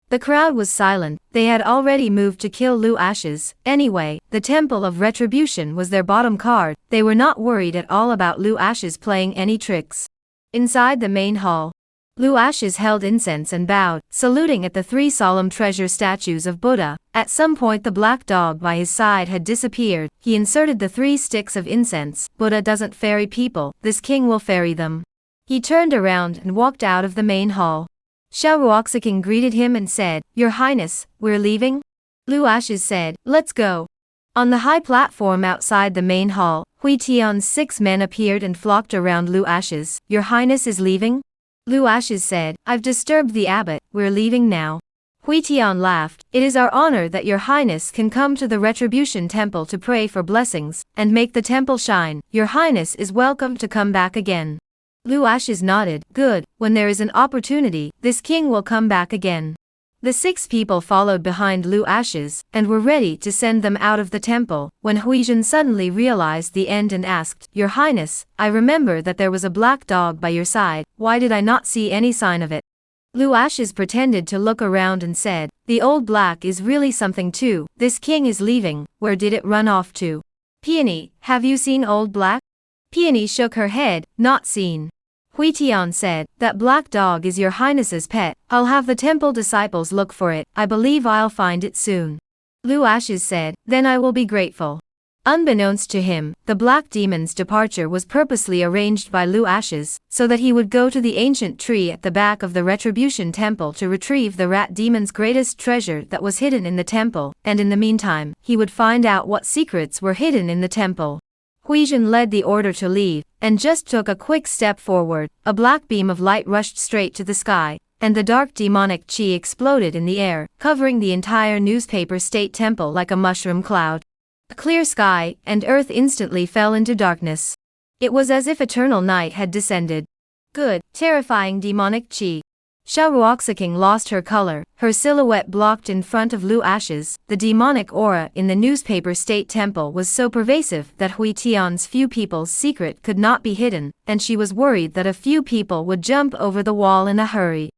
The crowd was silent. They had already moved to kill Lu Ashes. Anyway, the Temple of Retribution was their bottom card. They were not worried at all about Lu Ashes playing any tricks. Inside the main hall, Lu Ashes held incense and bowed, saluting at the 3 solemn treasure statues of Buddha. At some point the black dog by his side had disappeared. He inserted the 3 sticks of incense. Buddha doesn't ferry people. This king will ferry them. He turned around and walked out of the main hall. Xiao Ruoxing greeted him and said, Your Highness, we're leaving? Lu Ashes said, Let's go. On the high platform outside the main hall, Huitian's 6 men appeared and flocked around Lu Ashes. Your Highness is leaving? Lu Ashes said, I've disturbed the abbot, we're leaving now. Huitian laughed. It is our honor that your highness can come to the Retribution Temple to pray for blessings, and make the temple shine. Your highness is welcome to come back again. Lu Ashes nodded. Good, when there is an opportunity, this king will come back again. The 6 people followed behind Lu Ashes, and were ready to send them out of the temple, when Huijin suddenly realized the end and asked, Your Highness, I remember that there was a black dog by your side. Why did I not see any sign of it? Lu Ashes pretended to look around and said, The old black is really something too. This king is leaving. Where did it run off to? Peony, have you seen old black? Peony shook her head. Not seen. Huitian said, That black dog is your highness's pet. I'll have the temple disciples look for it. I believe I'll find it soon. Lu Ashes said, Then I will be grateful. Unbeknownst to him, the black demon's departure was purposely arranged by Lu Ashes, so that he would go to the ancient tree at the back of the Retribution Temple to retrieve the rat demon's greatest treasure that was hidden in the temple, and in the meantime, he would find out what secrets were hidden in the temple. Huijin led the order to leave, and just took a quick step forward. A black beam of light rushed straight to the sky, and the dark demonic chi exploded in the air, covering the entire newspaper state temple like a mushroom cloud. A clear sky and earth instantly fell into darkness. It was as if eternal night had descended. Good, terrifying demonic chi. Xiao Ruoxing lost her color, her silhouette blocked in front of Lu Ashes. The demonic aura in the newspaper state temple was so pervasive that Huitian's few people's secret could not be hidden, and she was worried that a few people would jump over the wall in a hurry.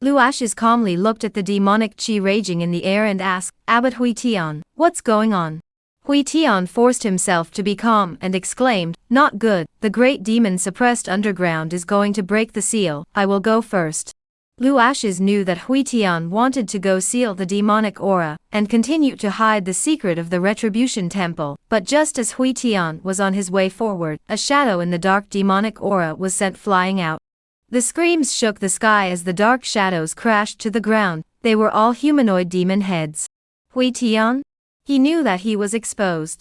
Lu Ashes calmly looked at the demonic chi raging in the air and asked, Abbot Huitian, what's going on? Huitian forced himself to be calm and exclaimed, Not good, the great demon suppressed underground is going to break the seal. I will go first. Lu Ashes knew that Hui Tian wanted to go seal the demonic aura, and continue to hide the secret of the Retribution Temple, but just as Hui Tian was on his way forward, a shadow in the dark demonic aura was sent flying out. The screams shook the sky as the dark shadows crashed to the ground. They were all humanoid demon heads. Hui Tian? He knew that he was exposed.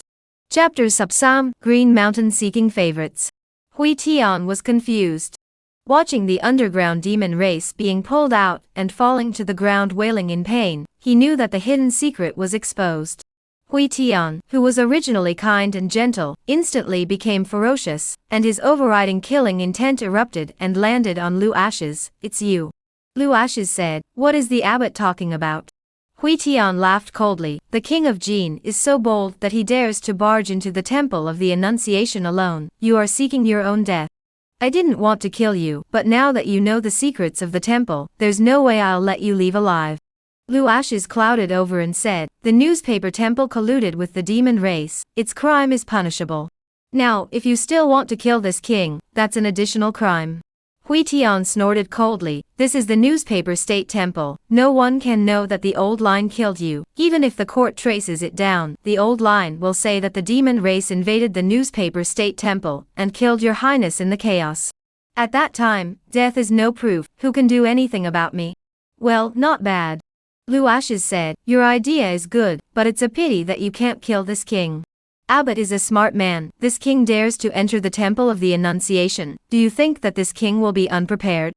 Chapter Subsam, Green Mountain Seeking Favorites. Hui Tian was confused. Watching the underground demon race being pulled out and falling to the ground wailing in pain, he knew that the hidden secret was exposed. Hui Tian, who was originally kind and gentle, instantly became ferocious, and his overriding killing intent erupted and landed on Lu Ashes. "It's you." Lu Ashes said, "What is the abbot talking about?" Hui Tian laughed coldly. "The king of Jin is so bold that he dares to barge into the temple of the Annunciation alone. You are seeking your own death. I didn't want to kill you, but now that you know the secrets of the temple, there's no way I'll let you leave alive." Lu Ashes clouded over and said, "The newspaper temple colluded with the demon race. Its crime is punishable. Now, if you still want to kill this king, that's an additional crime." Hui Tian snorted coldly, "This is the newspaper state temple. No one can know that the old line killed you. Even if the court traces it down, the old line will say that the demon race invaded the newspaper state temple and killed your highness in the chaos. At that time, death is no proof. Who can do anything about me?" "Well, not bad." Lu Ashes said, "Your idea is good, but it's a pity that you can't kill this king. Abbot is a smart man. This king dares to enter the temple of the Annunciation. Do you think that this king will be unprepared?"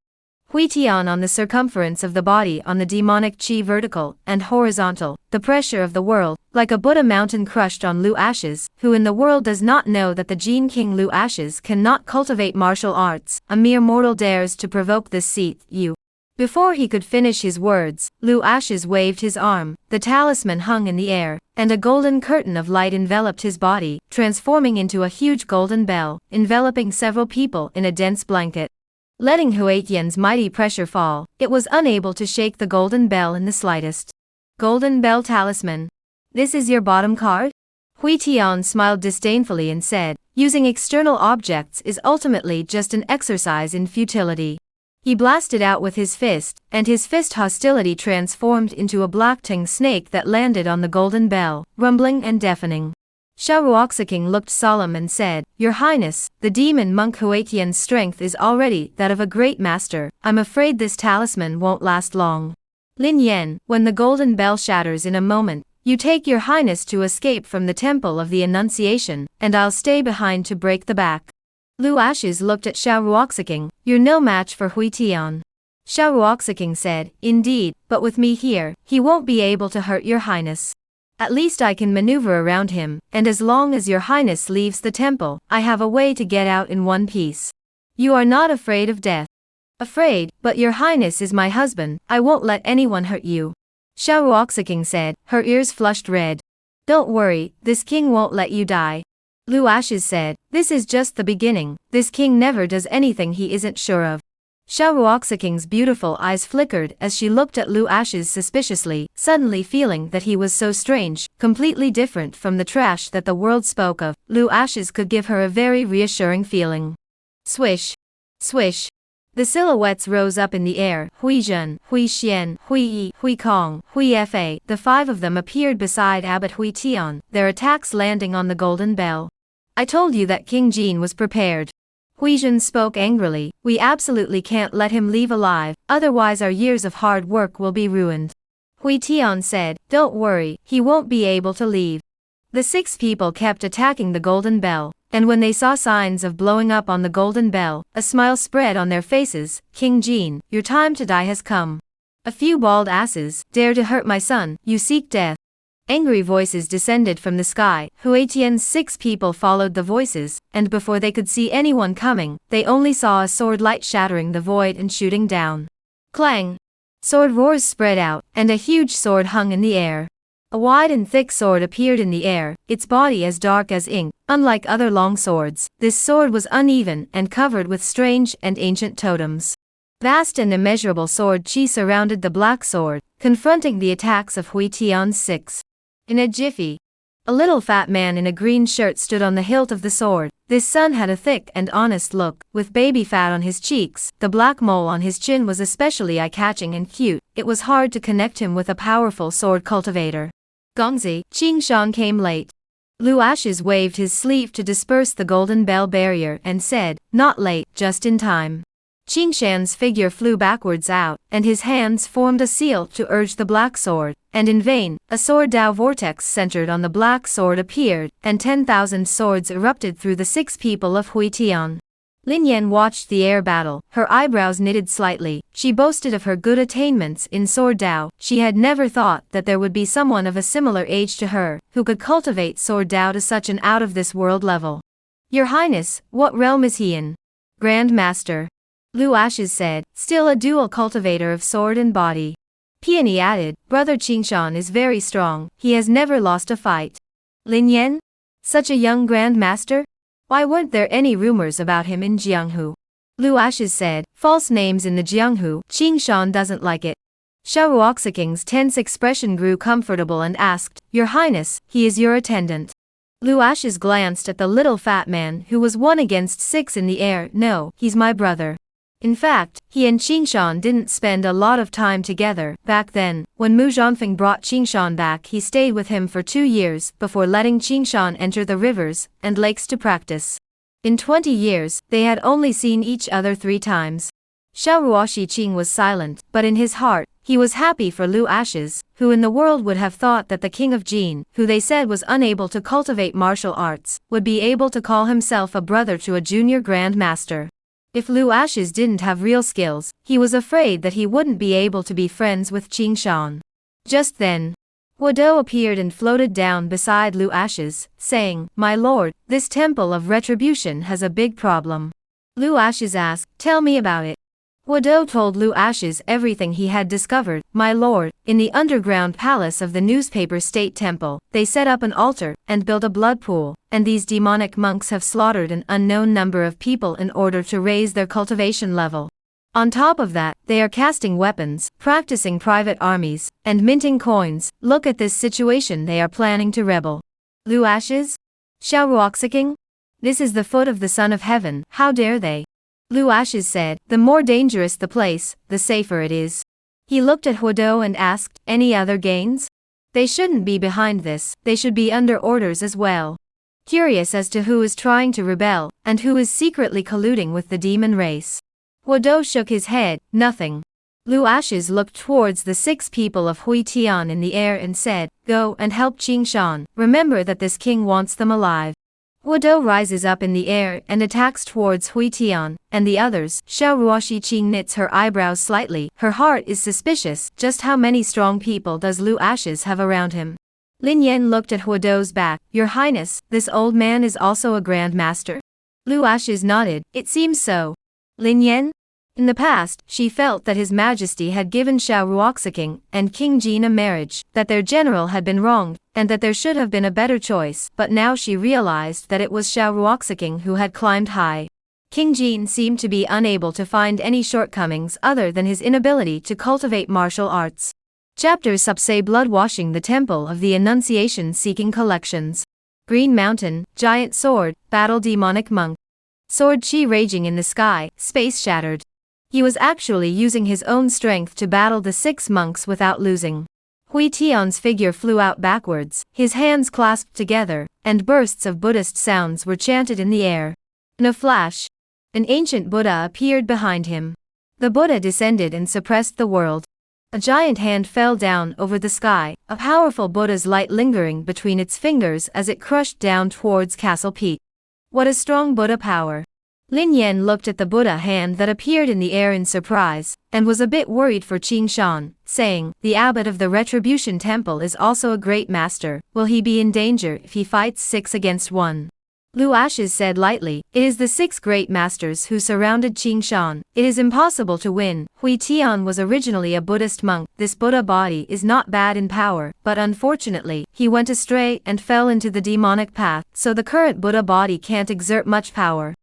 Hui Tian on the circumference of the body on the demonic chi vertical and horizontal, the pressure of the world, like a Buddha mountain crushed on Lu Ashes, who in the world does not know that the Jin king Lu Ashes cannot cultivate martial arts. A mere mortal dares to provoke this seat, you. Before he could finish his words, Lu Ashes waved his arm, the talisman hung in the air, and a golden curtain of light enveloped his body, transforming into a huge golden bell, enveloping several people in a dense blanket. Letting Huatian's mighty pressure fall, it was unable to shake the golden bell in the slightest. "Golden bell talisman. This is your bottom card?" Hui Tian smiled disdainfully and said, "Using external objects is ultimately just an exercise in futility." He blasted out with his fist, and his fist hostility transformed into a black-tongued snake that landed on the golden bell, rumbling and deafening. Sharuoxaking looked solemn and said, "Your Highness, the demon monk Huatian's strength is already that of a great master. I'm afraid this talisman won't last long. Lin Yan, when the golden bell shatters in a moment, you take your Highness to escape from the temple of the Annunciation, and I'll stay behind to break the back." Lu Ashes looked at Sharuoxaking. "You're no match for Hui Tian." Sharuoxaking said, "Indeed, but with me here, he won't be able to hurt your Highness. At least I can maneuver around him, and as long as your Highness leaves the temple, I have a way to get out in one piece. You are not afraid of death." "Afraid, but your Highness is my husband. I won't let anyone hurt you." Sharuoxaking said, her ears flushed red. "Don't worry, this king won't let you die." Lu Ashes said, "This is just the beginning. This king never does anything he isn't sure of." Sharuoxaking's beautiful eyes flickered as she looked at Lu Ashes suspiciously, suddenly feeling that he was so strange, completely different from the trash that the world spoke of. Lu Ashes could give her a very reassuring feeling. Swish. Swish. The silhouettes rose up in the air. Hui Zhen, Hui Xian, Hui Yi, Hui Kong, Hui Fa. The five of them appeared beside Abbot Hui Tian, their attacks landing on the golden bell. "I told you that King Jin was prepared." Hui Zhen spoke angrily. "We absolutely can't let him leave alive, otherwise our years of hard work will be ruined." Hui Tian said, "Don't worry, he won't be able to leave." The six people kept attacking the golden bell, and when they saw signs of blowing up on the golden bell, a smile spread on their faces. "King Jin, your time to die has come. A few bald asses dare to hurt my son, you seek death." Angry voices descended from the sky. Huatian's six people followed the voices, and before they could see anyone coming, they only saw a sword light shattering the void and shooting down. Clang! Sword roars spread out, and a huge sword hung in the air. A wide and thick sword appeared in the air, its body as dark as ink. Unlike other long swords, this sword was uneven and covered with strange and ancient totems. Vast and immeasurable sword chi surrounded the black sword, confronting the attacks of Hui Tian's six. In a jiffy, A little fat man in a green shirt stood on the hilt of the sword. This son had a thick and honest look, with baby fat on his cheeks. The black mole on his chin was especially eye-catching and cute. It was hard to connect him with a powerful sword cultivator. Gongzi, Qing Shan came late. Lu Ashes waved his sleeve to disperse the golden bell barrier and said, "Not late, just in time." Qing Shan's figure flew backwards out, and his hands formed a seal to urge the black sword, and in vain. A sword Dao vortex centered on the black sword appeared, and 10,000 swords erupted through the 6 people of Hui Tian. Lin Yan watched the air battle, her eyebrows knitted slightly. She boasted of her good attainments in sword Dao. She had never thought that there would be someone of a similar age to her, who could cultivate sword Dao to such an out-of-this-world level. "Your Highness, what realm is he in?" "Grand Master," Lu Ashes said, "still a dual cultivator of sword and body." Peony added, "Brother Qingshan is very strong, he has never lost a fight." "Lin Yan? Such a young Grand Master? Why weren't there any rumors about him in Jianghu?" Lu Ashes said, "False names in the Jianghu, Qingshan doesn't like it." Xiao Ruoxiking's tense expression grew comfortable and asked, "Your Highness, he is your attendant." Lu Ashes glanced at the little fat man who was 1 against 6 in the air. "No, he's my brother." In fact, he and Qingshan didn't spend a lot of time together. Back then, when Mu Zhanfeng brought Qingshan back, he stayed with him for 2 years before letting Qingshan enter the rivers and lakes to practice. In 20 years, they had only seen each other 3 times. Xiao Ruoxiqing was silent, but in his heart, he was happy for Lu Ashes, who in the world would have thought that the king of Jin, who they said was unable to cultivate martial arts, would be able to call himself a brother to a junior grand master. If Lu Ashes didn't have real skills, he was afraid that he wouldn't be able to be friends with Qingshan. Just then, Huado appeared and floated down beside Lu Ashes, saying, "My lord, this temple of retribution has a big problem." Lu Ashes asked, "Tell me about it." Huado told Lu Ashes everything he had discovered. "My lord, in the underground palace of the newspaper state temple, they set up an altar and built a blood pool, and these demonic monks have slaughtered an unknown number of people in order to raise their cultivation level. On top of that, they are casting weapons, practicing private armies, and minting coins. Look at this situation, they are planning to rebel." Lu Ashes? Xiao Ruoxiking? This is the foot of the Son of Heaven, how dare they? Lu Ashes said, "The more dangerous the place, the safer it is." He looked at Huado and asked, "Any other gains? They shouldn't be behind this, they should be under orders as well." Curious as to who is trying to rebel, and who is secretly colluding with the demon race. Huado shook his head, "Nothing." Lu Ashes looked towards the 6 people of Hui Tian in the air and said, "Go and help Qingshan, remember that this king wants them alive." Huado rises up in the air and attacks towards Hui Tian, and the others. Xiao Ruoxiqing knits her eyebrows slightly. Her heart is suspicious. Just how many strong people does Lu Ashes have around him? Lin Yan looked at Huado's back. "Your Highness, this old man is also a Grand Master?" Lu Ashes nodded. "It seems so." Lin Yan? In the past, she felt that His Majesty had given Xiao Ruoxiking and King Jin a marriage, that their general had been wronged, and that there should have been a better choice, but now she realized that it was Xiao Ruoxiking who had climbed high. King Jin seemed to be unable to find any shortcomings other than his inability to cultivate martial arts. Chapters Subsay Blood Washing the Temple of the Annunciation Seeking Collections. Green Mountain, Giant Sword, Battle Demonic Monk. Sword chi raging in the sky, space shattered. He was actually using his own strength to battle the 6 monks without losing. Hui Tian's figure flew out backwards, his hands clasped together, and bursts of Buddhist sounds were chanted in the air. In a flash, an ancient Buddha appeared behind him. The Buddha descended and suppressed the world. A giant hand fell down over the sky, a powerful Buddha's light lingering between its fingers as it crushed down towards Castle Peak. What a strong Buddha power! Lin Yan looked at the Buddha hand that appeared in the air in surprise, and was a bit worried for Qingshan, saying, "The abbot of the Retribution Temple is also a great master. Will he be in danger if he fights 6 against 1? Lu Ashes said lightly, "It is the 6 great masters who surrounded Qingshan. It is impossible to win." Hui Tian was originally a Buddhist monk. This Buddha body is not bad in power, but unfortunately, he went astray and fell into the demonic path, so the current Buddha body can't exert much power.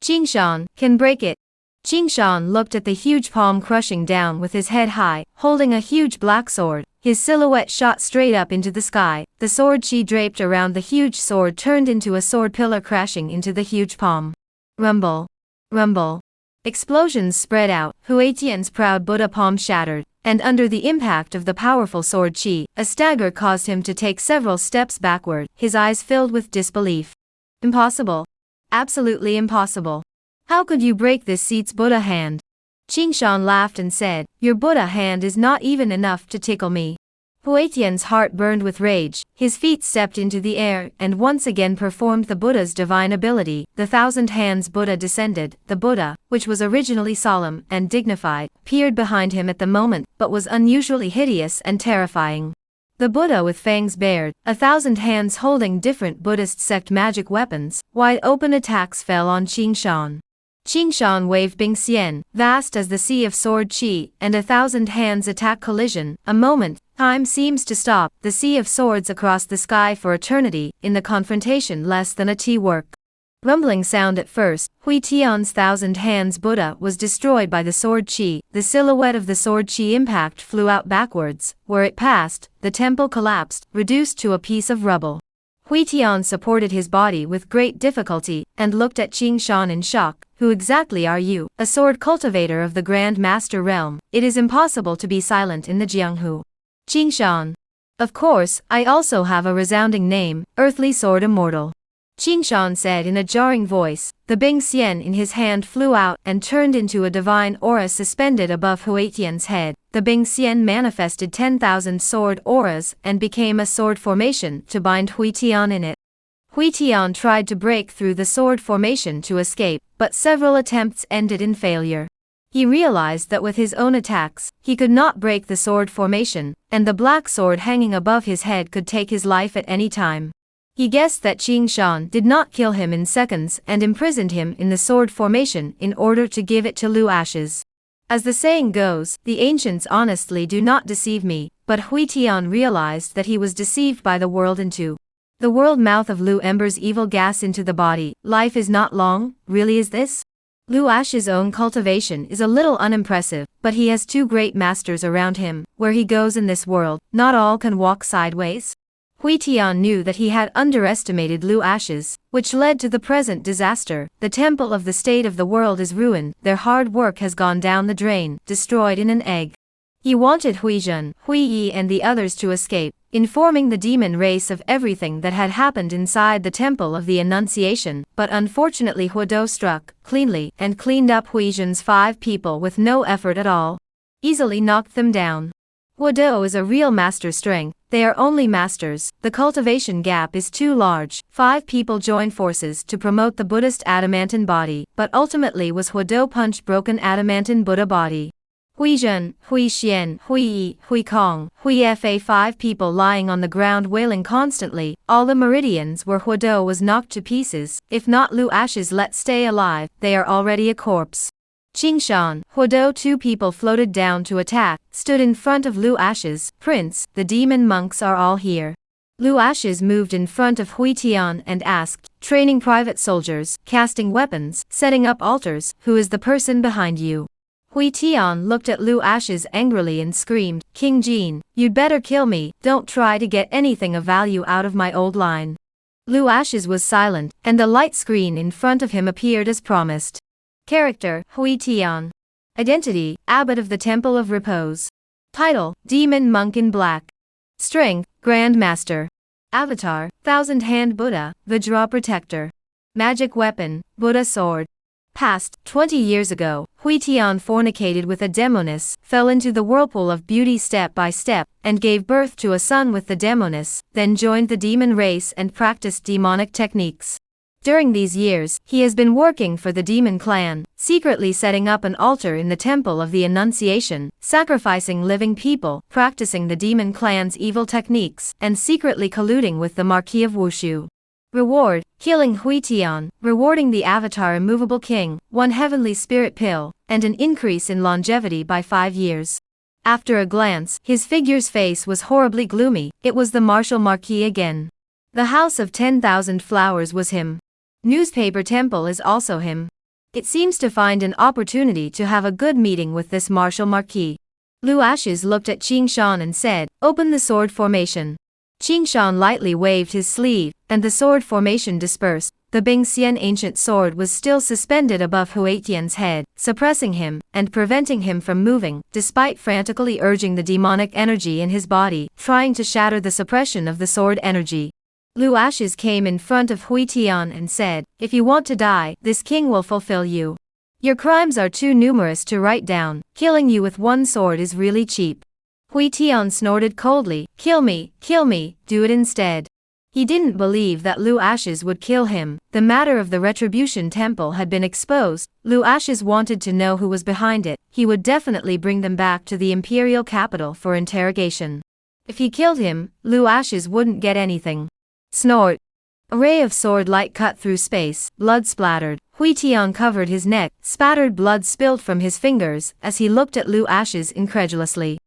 Qingshan can break it. Qingshan looked at the huge palm crushing down with his head high, holding a huge black sword. his silhouette shot straight up into the sky. The sword chi draped around the huge sword turned into a sword pillar crashing into the huge palm. Rumble. Rumble. Explosions spread out, Huitian's proud Buddha palm shattered, and under the impact of the powerful sword chi, a stagger caused him to take several steps backward, his eyes filled with disbelief. Impossible. Absolutely impossible. How could you break this seat's Buddha hand? Qingshan laughed and said, your Buddha hand is not even enough to tickle me. Huitian's heart burned with rage, his feet stepped into the air and once again performed the Buddha's divine ability. The thousand hands Buddha descended. The Buddha, which was originally solemn and dignified, peered behind him at the moment, but was unusually hideous and terrifying. The Buddha with fangs bared, 1,000 hands holding different Buddhist sect magic weapons, wide open attacks fell on Qingshan. Qingshan waved Bing Xian, vast as the sea of sword chi, and 1,000 hands attack collision. A moment, time seems to stop, the sea of swords across the sky for eternity, in the confrontation less than a T-work. Rumbling sound at first, Hui Tian's 1,000 hands Buddha was destroyed by the sword chi. The silhouette of the sword chi impact flew out backwards. Where it passed, the temple collapsed, reduced to a piece of rubble. Hui Tian supported his body with great difficulty, and looked at Qingshan in shock. Who exactly are you? A sword cultivator of the Grand Master realm. It is impossible to be silent in the Jianghu. Qingshan. Of course, I also have a resounding name, Earthly Sword Immortal. Qingshan said in a jarring voice. The Bing Xian in his hand flew out and turned into a divine aura suspended above Huitian's head. The Bing Xian manifested 10,000 sword auras and became a sword formation to bind Huitian in it. Huitian tried to break through the sword formation to escape, but several attempts ended in failure. He realized that with his own attacks, he could not break the sword formation, and the black sword hanging above his head could take his life at any time. He guessed that Qingshan did not kill him in seconds and imprisoned him in the sword formation in order to give it to Lu Ashes. As the saying goes, the ancients honestly do not deceive me, but Huitian realized that he was deceived by the world into the world mouth of Lu Ember's evil gas into the body. Life is not long, really is this? Lu Ash's own cultivation is a little unimpressive, but he has two great masters around him. Where he goes in this world, not all can walk sideways. Huitian knew that he had underestimated Lu Ashes, which led to the present disaster. The temple of the state of the world is ruined, their hard work has gone down the drain, destroyed in an egg. He wanted Huizhen, Huiyi and the others to escape, informing the demon race of everything that had happened inside the Temple of the Annunciation, but unfortunately Huido struck, cleanly, and cleaned up Huizhen's 5 people with no effort at all. Easily knocked them down. Huido is a real master strength, they are only masters, the cultivation gap is too large. 5 people joined forces to promote the Buddhist adamantine body, but ultimately was Huido punch broken adamantine Buddha body. Huizhen, Huixian, Huiyi, Huikong, Huifa 5 people lying on the ground wailing constantly, all the meridians where Huido was knocked to pieces, if not Lu Ashes let stay alive, they are already a corpse. Qingshan, Huido 2 people floated down to attack, stood in front of Lu Ashes. Prince, the demon monks are all here. Lu Ashes moved in front of Huitian and asked, training private soldiers, casting weapons, setting up altars, who is the person behind you? Huitian looked at Lu Ashes angrily and screamed, King Jin, you'd better kill me, don't try to get anything of value out of my old line. Lu Ashes was silent, and the light screen in front of him appeared as promised. Character, Huitian. Identity, Abbot of the Temple of Repose. Title, Demon Monk in Black. Strength, Grand Master. Avatar, Thousand-Hand Buddha, Vajra Protector. Magic Weapon, Buddha Sword. Past, 20 years ago, Huitian fornicated with a demoness, fell into the whirlpool of beauty step by step, and gave birth to a son with the demoness, then joined the demon race and practiced demonic techniques. During these years, he has been working for the demon clan, secretly setting up an altar in the Temple of the Annunciation, sacrificing living people, practicing the demon clan's evil techniques, and secretly colluding with the Marquis of Wushu. Reward, healing Huitian, rewarding the Avatar Immovable King, 1 heavenly spirit pill, and an increase in longevity by 5 years. After a glance, his figure's face was horribly gloomy, it was the Martial Marquis again. The House of 10,000 Flowers was him. Newspaper Temple is also him. It seems to find an opportunity to have a good meeting with this Martial Marquis. Lu Ashes looked at Qing Shan and said, "Open the sword formation." Qing Shan lightly waved his sleeve, and the sword formation dispersed. The Bing Xian ancient sword was still suspended above Hui Tian's head, suppressing him, and preventing him from moving, despite frantically urging the demonic energy in his body, trying to shatter the suppression of the sword energy. Lu Ashes came in front of Hui Tian and said, "If you want to die, this king will fulfill you. Your crimes are too numerous to write down, killing you with one sword is really cheap." Hui Tian snorted coldly, kill me, do it instead." He didn't believe that Lu Ashes would kill him. The matter of the Retribution Temple had been exposed. Lu Ashes wanted to know who was behind it. He would definitely bring them back to the imperial capital for interrogation. If he killed him, Lu Ashes wouldn't get anything. Snort. A ray of sword light cut through space, blood splattered. Hui Tian covered his neck, spattered blood spilled from his fingers as he looked at Lu Ashes incredulously.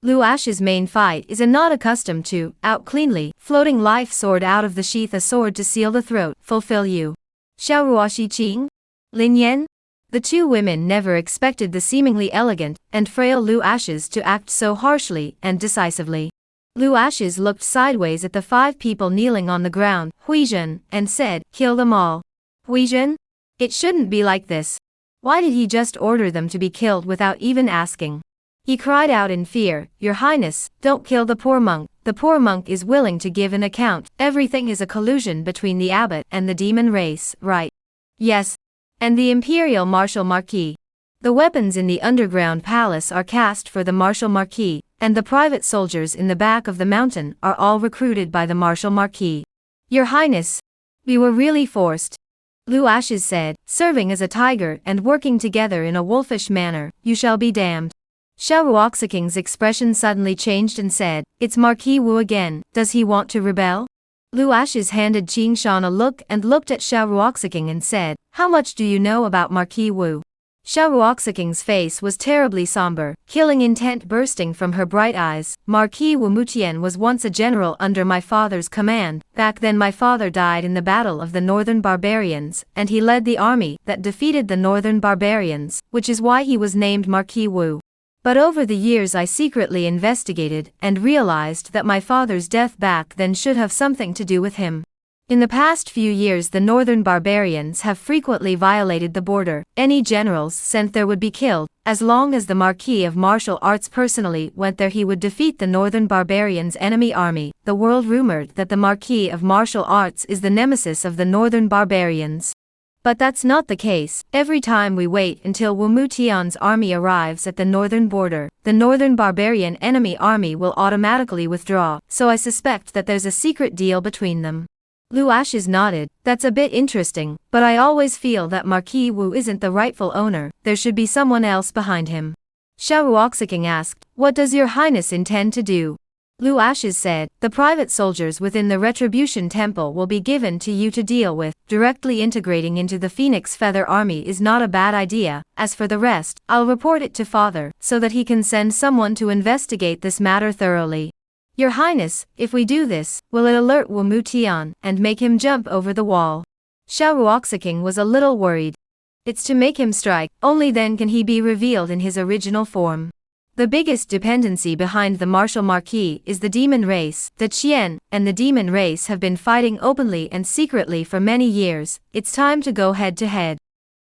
Lu Ashes' main fight is a not accustomed to, out cleanly, floating life sword out of the sheath, a sword to seal the throat, fulfill you. Xiaoruoxi Qing? Lin Yan? The two women never expected the seemingly elegant and frail Lu Ashes to act so harshly and decisively. Lu Ashes looked sideways at the 5 people kneeling on the ground, Huizhen, and said, "Kill them all." Huizhen? It shouldn't be like this. Why did he just order them to be killed without even asking? He cried out in fear, "Your Highness, don't kill the poor monk. The poor monk is willing to give an account. Everything is a collusion between the abbot and the demon race, right?" "Yes. And the imperial martial marquis. The weapons in the underground palace are cast for the martial marquis, and the private soldiers in the back of the mountain are all recruited by the martial marquis. Your Highness, we were really forced." Lu Ashes said, "Serving as a tiger and working together in a wolfish manner, you shall be damned." Xiao Ruoxiking's expression suddenly changed and said, "It's Marquis Wu again, does he want to rebel?" Lu Ashes handed Qing Shan a look and looked at Xiao Ruoxiking and said, "How much do you know about Marquis Wu?" Xiao Ruoxiking's face was terribly somber, killing intent bursting from her bright eyes. "Marquis Wu Mutian was once a general under my father's command. Back then my father died in the battle of the northern barbarians, and he led the army that defeated the northern barbarians, which is why he was named Marquis Wu. But over the years I secretly investigated and realized that my father's death back then should have something to do with him. In the past few years the northern barbarians have frequently violated the border. Any generals sent there would be killed. As long as the Marquis of Martial Arts personally went there he would defeat the northern barbarians' enemy army. The world rumored that the Marquis of Martial Arts is the nemesis of the northern barbarians. But that's not the case. Every time we wait until Wu Mutian's army arrives at the northern border, the northern barbarian enemy army will automatically withdraw, so I suspect that there's a secret deal between them." Lu Ashes nodded, "That's a bit interesting, but I always feel that Marquis Wu isn't the rightful owner, there should be someone else behind him." Xiao Ruoxiking asked, "What does your Highness intend to do?" Lu Ashes said, "The private soldiers within the Retribution Temple will be given to you to deal with. Directly integrating into the Phoenix Feather Army is not a bad idea. As for the rest, I'll report it to Father, so that he can send someone to investigate this matter thoroughly. Your Highness, if we do this, will it alert Wu Mutian and make him jump over the wall?" Xiao Ruoxiking was a little worried. "It's to make him strike, only then can he be revealed in his original form. The biggest dependency behind the martial marquis is the demon race. The Qian and the demon race have been fighting openly and secretly for many years. It's time to go head to head."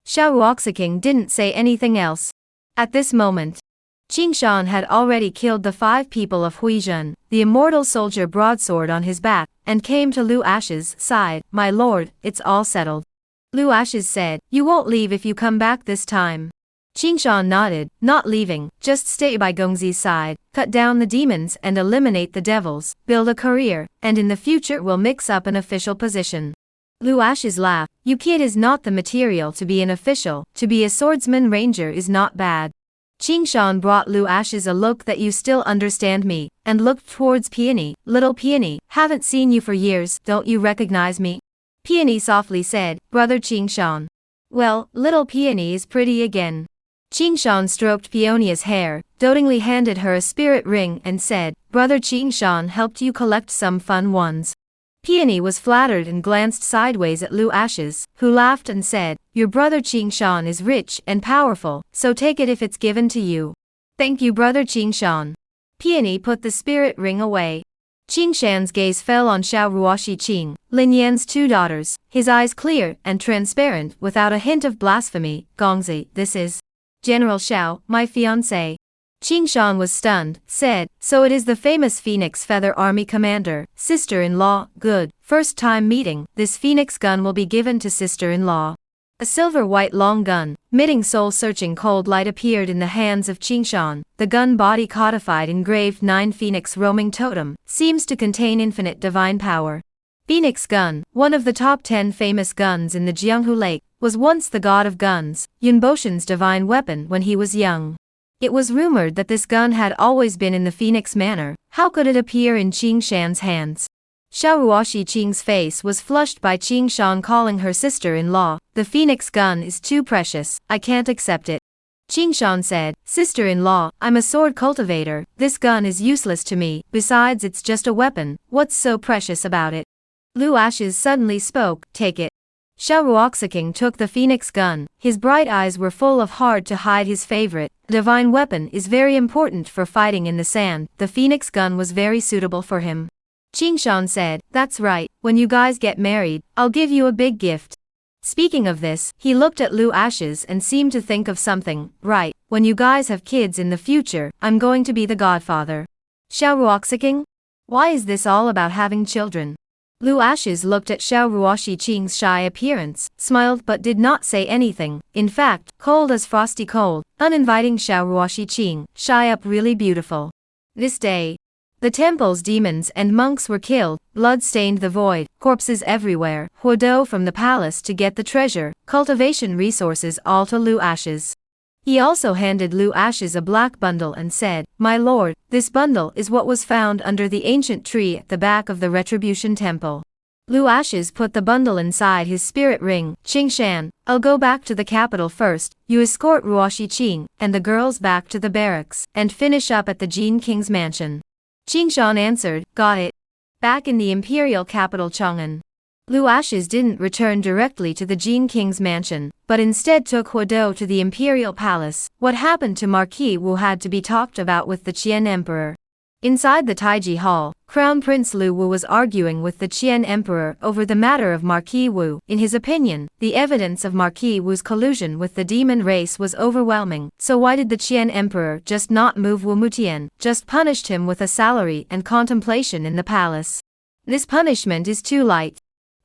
Xiao Ruoxiking didn't say anything else. At this moment, Qing Shan had already killed the 5 people of Huizhen, the immortal soldier broadsword on his back, and came to Lu Ashes' side. "My lord, it's all settled." Lu Ashes said, "You won't leave if you come back this time." Qing Shan nodded, "Not leaving, just stay by Gongzi's side, cut down the demons and eliminate the devils, build a career, and in the future we'll mix up an official position." Lu Ashes laughed, "You kid is not the material to be an official, to be a swordsman ranger is not bad." Qing Shan brought Lu Ashes a look that "You still understand me," and looked towards Peony. "Little Peony, haven't seen you for years, don't you recognize me?" Peony softly said, "Brother Qing Shan." "Well, little Peony is pretty again." Qing Shan stroked Peonia's hair, dotingly handed her a spirit ring and said, "Brother Qing Shan helped you collect some fun ones." Peony was flattered and glanced sideways at Lu Ashes, who laughed and said, "Your brother Qing Shan is rich and powerful, so take it if it's given to you." Thank you, brother Qingshan. Peony put the spirit ring away. Qingshan's gaze fell on Xiao Ruoxi Qing, Lin Yan's two daughters, his eyes clear and transparent without a hint of blasphemy. Gongzi, this is General Xiao, my fiancé. Qingshan was stunned, said, so it is the famous Phoenix Feather Army commander, sister-in-law, good, first time meeting, this Phoenix gun will be given to sister-in-law. A silver-white long gun, emitting soul-searching cold light appeared in the hands of Qingshan. The gun body codified engraved 9 Phoenix roaming totem, seems to contain infinite divine power. Phoenix gun, one of the top 10 famous guns in the Jianghu Lake, was once the god of guns, Yun Boshan's divine weapon when he was young. It was rumored that this gun had always been in the Phoenix Manor. How could it appear in Qingshan's hands? Xiao Ruoxi Qing's face was flushed by Qingshan calling her sister-in-law. The Phoenix gun is too precious, I can't accept it. Qingshan said, sister-in-law, I'm a sword cultivator, this gun is useless to me, besides it's just a weapon, what's so precious about it? Lu Ashes suddenly spoke, take it. Xiao Ruoxi took the Phoenix gun, his bright eyes were full of hard to hide his favorite. The divine weapon is very important for fighting in the sand, the Phoenix gun was very suitable for him. Qingshan said, that's right, when you guys get married, I'll give you a big gift. Speaking of this, he looked at Lu Ashes and seemed to think of something, right, when you guys have kids in the future, I'm going to be the godfather. Xiao Ruoxi? Why is this all about having children? Lu Ashes looked at Xiao Ruoxi Qing's shy appearance, smiled but did not say anything. In fact, cold as frosty cold, uninviting Xiao Ruoxi Qing, shy up really beautiful. This day, the temple's demons and monks were killed, blood stained the void, corpses everywhere, Huodo from the palace to get the treasure, cultivation resources all to Lu Ashes. He also handed Lu Ashes a black bundle and said, my lord, this bundle is what was found under the ancient tree at the back of the Retribution Temple. Lu Ashes put the bundle inside his spirit ring. Qingshan, I'll go back to the capital first, you escort Ruoxi Qing and the girls back to the barracks, and finish up at the Jin King's mansion. Qingshan answered, got it. Back in the imperial capital Chang'an, Lu Ashes didn't return directly to the Jin King's mansion, but instead took Huodo to the imperial palace. What happened to Marquis Wu had to be talked about with the Qian Emperor. Inside the Taiji Hall, Crown Prince Lu Wu was arguing with the Qian Emperor over the matter of Marquis Wu. In his opinion, the evidence of Marquis Wu's collusion with the demon race was overwhelming, so why did the Qian Emperor just not move Wu Mutian, just punished him with a salary and contemplation in the palace? This punishment is too light.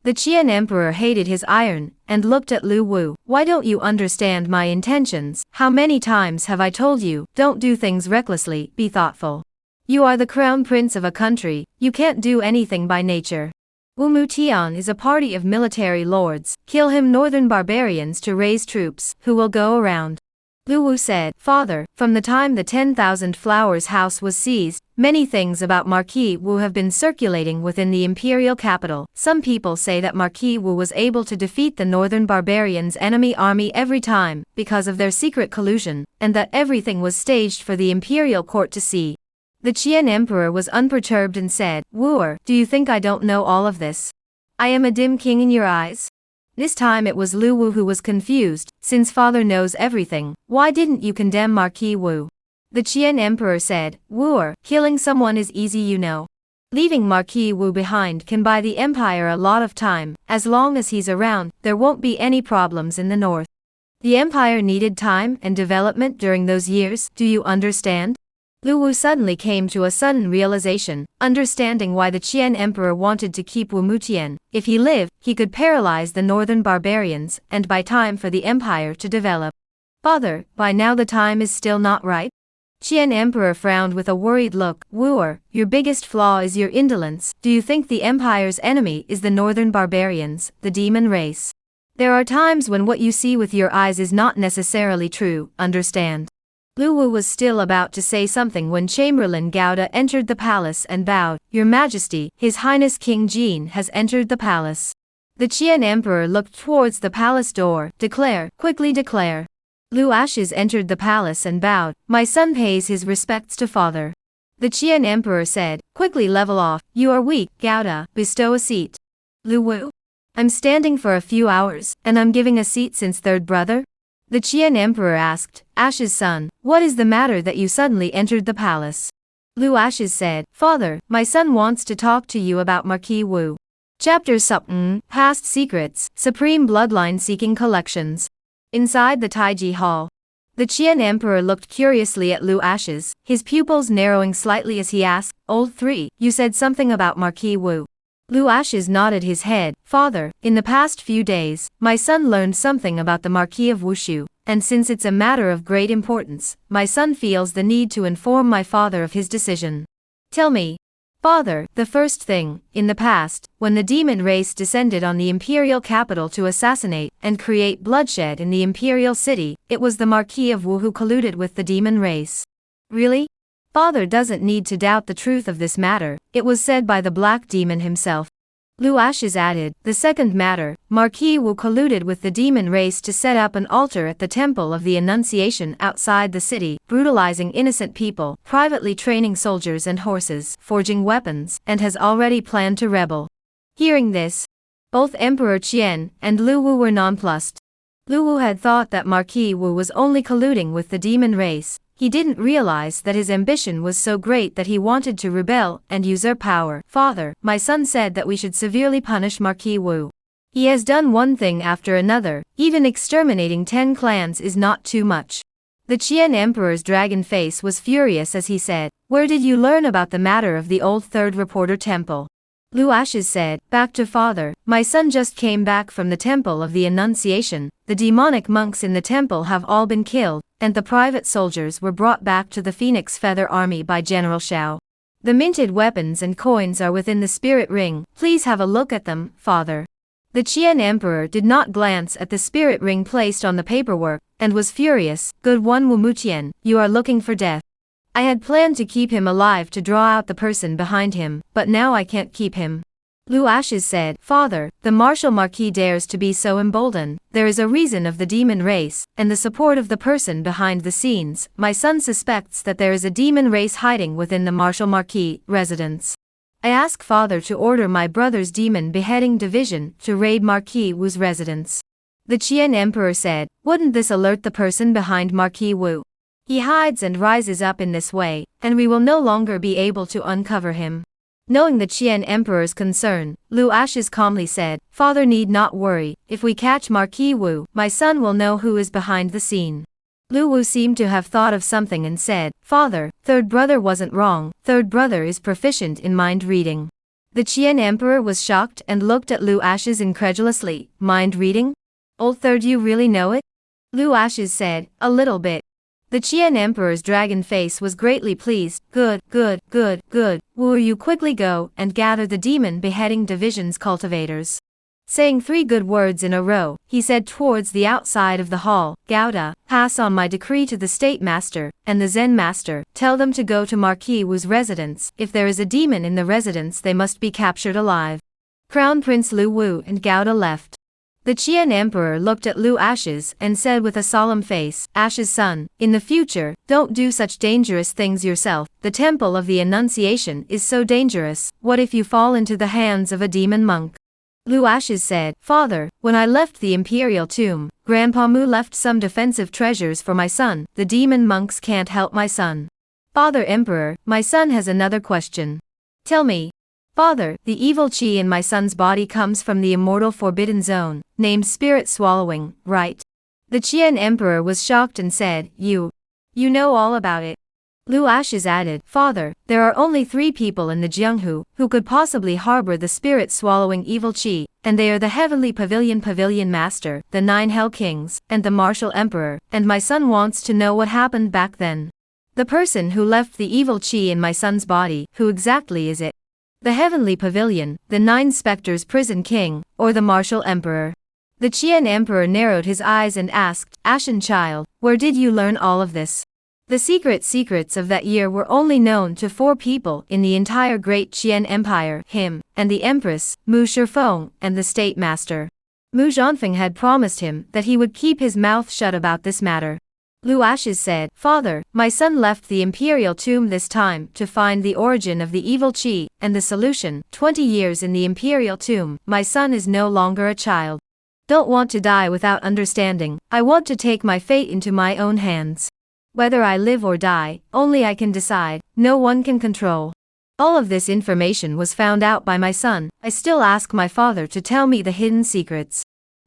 The Qian Emperor hated his iron, and looked at Lu Wu. Why don't you understand my intentions? How many times have I told you, don't do things recklessly, be thoughtful. You are the crown prince of a country, you can't do anything by nature. Wu Mutian is a party of military lords, kill him northern barbarians to raise troops, who will go around. Lu Wu said, Father, from the time the 10,000 Flowers house was seized, many things about Marquis Wu have been circulating within the imperial capital. Some people say that Marquis Wu was able to defeat the northern barbarians' enemy army every time, because of their secret collusion, and that everything was staged for the imperial court to see. The Qian Emperor was unperturbed and said, Wooer, do you think I don't know all of this? I am a dim king in your eyes? This time it was Lu Wu who was confused, since father knows everything, why didn't you condemn Marquis Wu? The Qian Emperor said, Wooer, killing someone is easy you know. Leaving Marquis Wu behind can buy the empire a lot of time, as long as he's around, there won't be any problems in the north. The empire needed time and development during those years, do you understand? Lu Wu suddenly came to a sudden realization, understanding why the Qian Emperor wanted to keep Wu Mutian. If he lived, he could paralyze the northern barbarians, and buy time for the empire to develop. Father, by now the time is still not right? Qian Emperor frowned with a worried look. Wooer, your biggest flaw is your indolence. Do you think the empire's enemy is the northern barbarians, the demon race? There are times when what you see with your eyes is not necessarily true, understand? Lu Wu was still about to say something when Chamberlain Gouda entered the palace and bowed. Your Majesty, His Highness King Jin has entered the palace. The Qian Emperor looked towards the palace door. Declare, quickly declare. Lu Ashes entered the palace and bowed. My son pays his respects to father. The Qian Emperor said, quickly level off, you are weak, Gouda, bestow a seat. Lu Wu? I'm standing for a few hours, and I'm giving a seat since third brother? The Qian emperor asked, Ash's son, what is the matter that you suddenly entered the palace? Lu Ashes said, Father, my son wants to talk to you about Marquis Wu. Chapter 7, Past Secrets, Supreme Bloodline Seeking Collections. Inside the Taiji Hall. The Qian emperor looked curiously at Lu Ashes, his pupils narrowing slightly as he asked, Old 3, you said something about Marquis Wu. Lu Ashes nodded his head, Father, in the past few days, my son learned something about the Marquis of Wushu, and since it's a matter of great importance, my son feels the need to inform my father of his decision. Tell me. Father, the first thing, in the past, when the demon race descended on the imperial capital to assassinate and create bloodshed in the imperial city, it was the Marquis of Wu who colluded with the demon race. Really? Father doesn't need to doubt the truth of this matter, it was said by the black demon himself. Lu Ashes added, the second matter, Marquis Wu colluded with the demon race to set up an altar at the Temple of the Annunciation outside the city, brutalizing innocent people, privately training soldiers and horses, forging weapons, and has already planned to rebel. Hearing this, both Emperor Qian and Lu Wu were nonplussed. Lu Wu had thought that Marquis Wu was only colluding with the demon race. He didn't realize that his ambition was so great that he wanted to rebel and usurp power. Father, my son said that we should severely punish Marquis Wu. He has done one thing after another, even exterminating 10 clans is not too much. The Qian emperor's dragon face was furious as he said, Where did you learn about the matter of the old third reporter temple? Lu Ashes said, Back to father, my son just came back from the Temple of the Annunciation, the demonic monks in the temple have all been killed, and the private soldiers were brought back to the Phoenix Feather Army by General Xiao. The minted weapons and coins are within the spirit ring, please have a look at them, father. The Qian emperor did not glance at the spirit ring placed on the paperwork, and was furious, Good one Wu Mutian, you are looking for death. I had planned to keep him alive to draw out the person behind him, but now I can't keep him. Lu Ashes said, Father, the martial Marquis dares to be so emboldened, there is a reason of the demon race, and the support of the person behind the scenes. My son suspects that there is a demon race hiding within the martial Marquis residence. I ask father to order my brother's demon beheading division to raid Marquis Wu's residence. The Qian emperor said, Wouldn't this alert the person behind Marquis Wu? He hides and rises up in this way, and we will no longer be able to uncover him. Knowing the Qian emperor's concern, Lu Ashes calmly said, Father need not worry, if we catch Marquis Wu, my son will know who is behind the scene. Lu Wu seemed to have thought of something and said, Father, third brother wasn't wrong, third brother is proficient in mind reading. The Qian emperor was shocked and looked at Lu Ashes incredulously, mind reading? Old third, you really know it? Lu Ashes said, a little bit. The Qian emperor's dragon face was greatly pleased, good. Wu you quickly go and gather the demon beheading division's cultivators. Saying 3 good words in a row, he said towards the outside of the hall, Gauda, pass on my decree to the state master, and the Zen master, tell them to go to Marquis Wu's residence, if there is a demon in the residence they must be captured alive. Crown Prince Lu Wu and Gauda left. The Qian emperor looked at Lu Ashes and said with a solemn face, Ash's son, in the future, don't do such dangerous things yourself, the Temple of the Annunciation is so dangerous, what if you fall into the hands of a demon monk? Lu Ashes said, Father, when I left the imperial tomb, Grandpa Mu left some defensive treasures for my son, the demon monks can't help my son. Father Emperor, my son has another question. Tell me. Father, the evil chi in my son's body comes from the immortal forbidden zone, named spirit swallowing, right? The Qian emperor was shocked and said, You know all about it. Lu Ashes added, Father, there are only 3 people in the Jianghu who could possibly harbor the spirit swallowing evil chi, and they are the Heavenly Pavilion Master, the 9 Hell Kings, and the Martial Emperor, and my son wants to know what happened back then. The person who left the evil chi in my son's body, who exactly is it? The Heavenly Pavilion, the 9 Spectres Prison King, or the Martial Emperor? The Qian emperor narrowed his eyes and asked, Ashen child, where did you learn all of this? The secrets of that year were only known to 4 people in the entire great Qian Empire, him, and the Empress, Mu Shifeng, and the State Master. Mu Zhanfeng had promised him that he would keep his mouth shut about this matter. Lu Ashes said, Father, my son left the imperial tomb this time to find the origin of the evil chi, and the solution, 20 years in the imperial tomb, my son is no longer a child. Don't want to die without understanding. I want to take my fate into my own hands. Whether I live or die, only I can decide, no one can control. All of this information was found out by my son. I still ask my father to tell me the hidden secrets.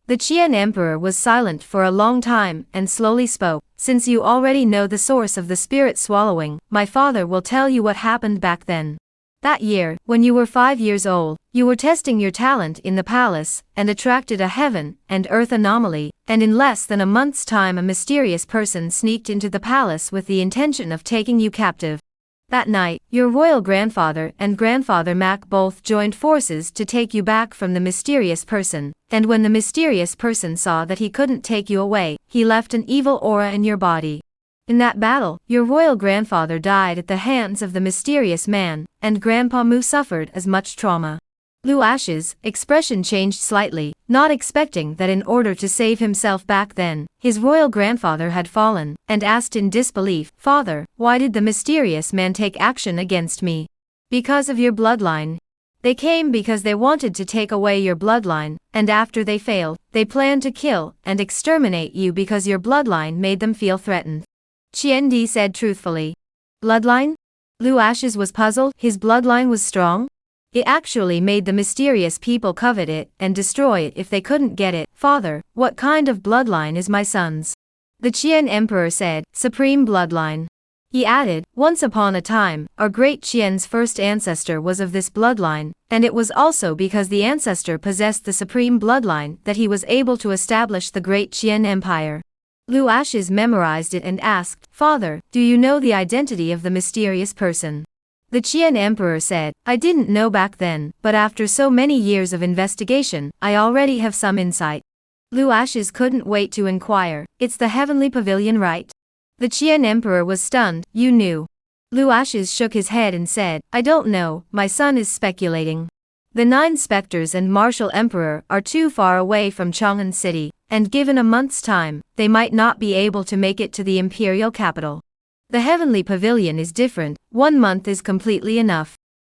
The Qian emperor was silent for a long time and slowly spoke. Since you already know the source of the spirit swallowing, my father will tell you what happened back then. That year, when you were 5 years old, you were testing your talent in the palace, and attracted a heaven and earth anomaly, and in less than a month's time a mysterious person sneaked into the palace with the intention of taking you captive. That night, your royal grandfather and grandfather Mac both joined forces to take you back from the mysterious person, and when the mysterious person saw that he couldn't take you away, he left an evil aura in your body. In that battle, your royal grandfather died at the hands of the mysterious man, and Grandpa Mu suffered as much trauma. Lu Ash's expression changed slightly, not expecting that in order to save himself back then, his royal grandfather had fallen, and asked in disbelief, "Father, why did the mysterious man take action against me?" "Because of your bloodline. They came because they wanted to take away your bloodline, and after they failed, they planned to kill and exterminate you because your bloodline made them feel threatened," Qian Di said truthfully. Bloodline? Lu Ash's was puzzled. His bloodline was strong? It actually made the mysterious people covet it and destroy it if they couldn't get it. "Father, what kind of bloodline is my son's?" The Qian emperor said, "Supreme bloodline." He added, "Once upon a time, our great Qian's first ancestor was of this bloodline, and it was also because the ancestor possessed the supreme bloodline that he was able to establish the great Qian Empire." Lu Ash's memorized it and asked, "Father, do you know the identity of the mysterious person?" The Qian emperor said, "I didn't know back then, but after so many years of investigation, I already have some insight." Lu Ash's couldn't wait to inquire, "It's the heavenly pavilion, right?" The Qian emperor was stunned. "You knew?" Lu Ash's shook his head and said, "I don't know, my son is speculating. The 9 specters and martial emperor are too far away from Chang'an City, and given a month's time, they might not be able to make it to the imperial capital. The heavenly pavilion is different, 1 month is completely enough.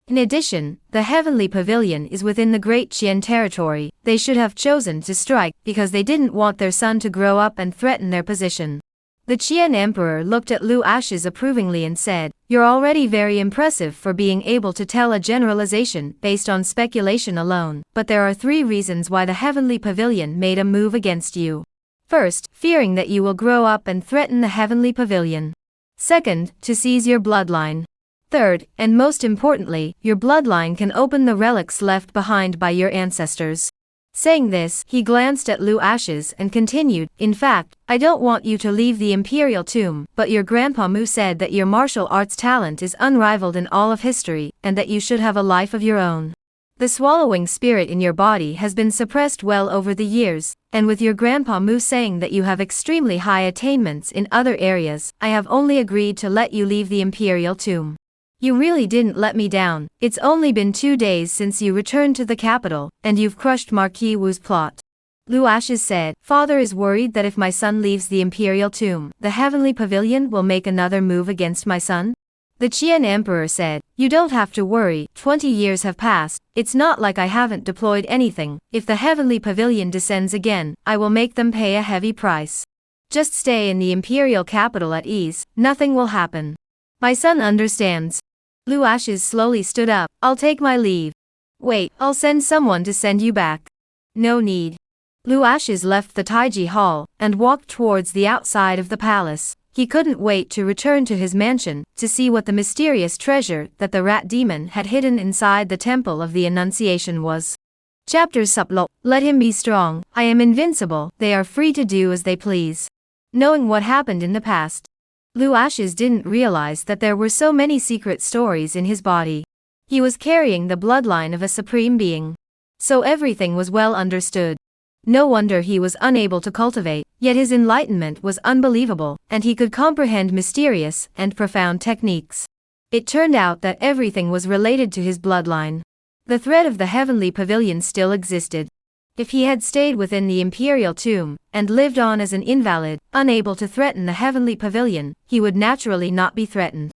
In addition, the heavenly pavilion is within the Great Qian territory. They should have chosen to strike because they didn't want their son to grow up and threaten their position." The Qian emperor looked at Lu Ash's approvingly and said, "You're already very impressive for being able to tell a generalization based on speculation alone, but there are 3 reasons why the heavenly pavilion made a move against you. First, fearing that you will grow up and threaten the heavenly pavilion. Second, to seize your bloodline. Third, and most importantly, your bloodline can open the relics left behind by your ancestors." Saying this, he glanced at Lu Ash's and continued, "In fact, I don't want you to leave the imperial tomb, but your grandpa Mu said that your martial arts talent is unrivaled in all of history, and that you should have a life of your own. The swallowing spirit in your body has been suppressed well over the years, and with your grandpa Mu saying that you have extremely high attainments in other areas, I have only agreed to let you leave the imperial tomb. You really didn't let me down. It's only been 2 days since you returned to the capital, and you've crushed Marquis Wu's plot." Lu Ash's said, "Father is worried that if my son leaves the imperial tomb, the heavenly pavilion will make another move against my son?" The Qian emperor said, "You don't have to worry, 20 years have passed, it's not like I haven't deployed anything. If the heavenly pavilion descends again, I will make them pay a heavy price. Just stay in the imperial capital at ease, nothing will happen. My son understands." Lu Ash's slowly stood up, "I'll take my leave." "Wait, I'll send someone to send you back." "No need." Lu Ash's left the Taiji hall, and walked towards the outside of the palace. He couldn't wait to return to his mansion, to see what the mysterious treasure that the rat demon had hidden inside the Temple of the Annunciation was. Chapter Sublot. Let him be strong, I am invincible, they are free to do as they please. Knowing what happened in the past, Lu Ash's didn't realize that there were so many secret stories in his body. He was carrying the bloodline of a supreme being. So everything was well understood. No wonder he was unable to cultivate, yet his enlightenment was unbelievable, and he could comprehend mysterious and profound techniques. It turned out that everything was related to his bloodline. The thread of the heavenly pavilion still existed. If he had stayed within the imperial tomb, and lived on as an invalid, unable to threaten the heavenly pavilion, he would naturally not be threatened.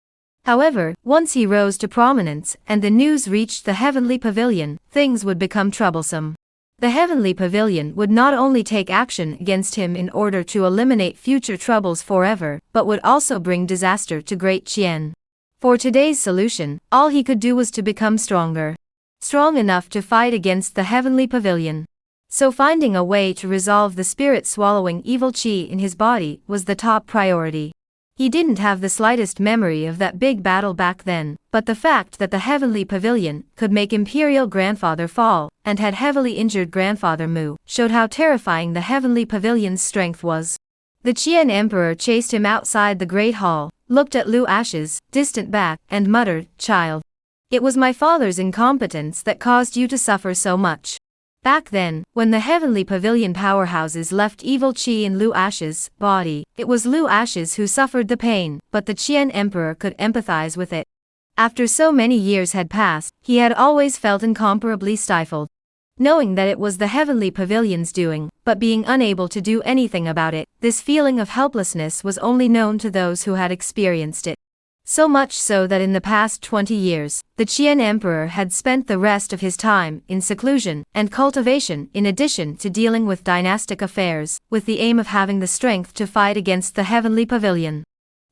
However, once he rose to prominence, and the news reached the heavenly pavilion, things would become troublesome. The heavenly pavilion would not only take action against him in order to eliminate future troubles forever, but would also bring disaster to Great Qian. For today's solution, all he could do was to become stronger. Strong enough to fight against the heavenly pavilion. So finding a way to resolve the spirit swallowing evil qi in his body was the top priority. He didn't have the slightest memory of that big battle back then, but the fact that the heavenly pavilion could make imperial grandfather fall, and had heavily injured grandfather Mu, showed how terrifying the heavenly pavilion's strength was. The Qian emperor chased him outside the great hall, looked at Lu Ash's distant back, and muttered, "Child. It was my father's incompetence that caused you to suffer so much." Back then, when the heavenly pavilion powerhouses left evil qi in Lu Ash's body, it was Lu Ash's who suffered the pain, but the Qian emperor could empathize with it. After so many years had passed, he had always felt incomparably stifled. Knowing that it was the heavenly pavilion's doing, but being unable to do anything about it, this feeling of helplessness was only known to those who had experienced it. So much so that in the past 20 years, the Qian emperor had spent the rest of his time in seclusion and cultivation in addition to dealing with dynastic affairs, with the aim of having the strength to fight against the heavenly pavilion.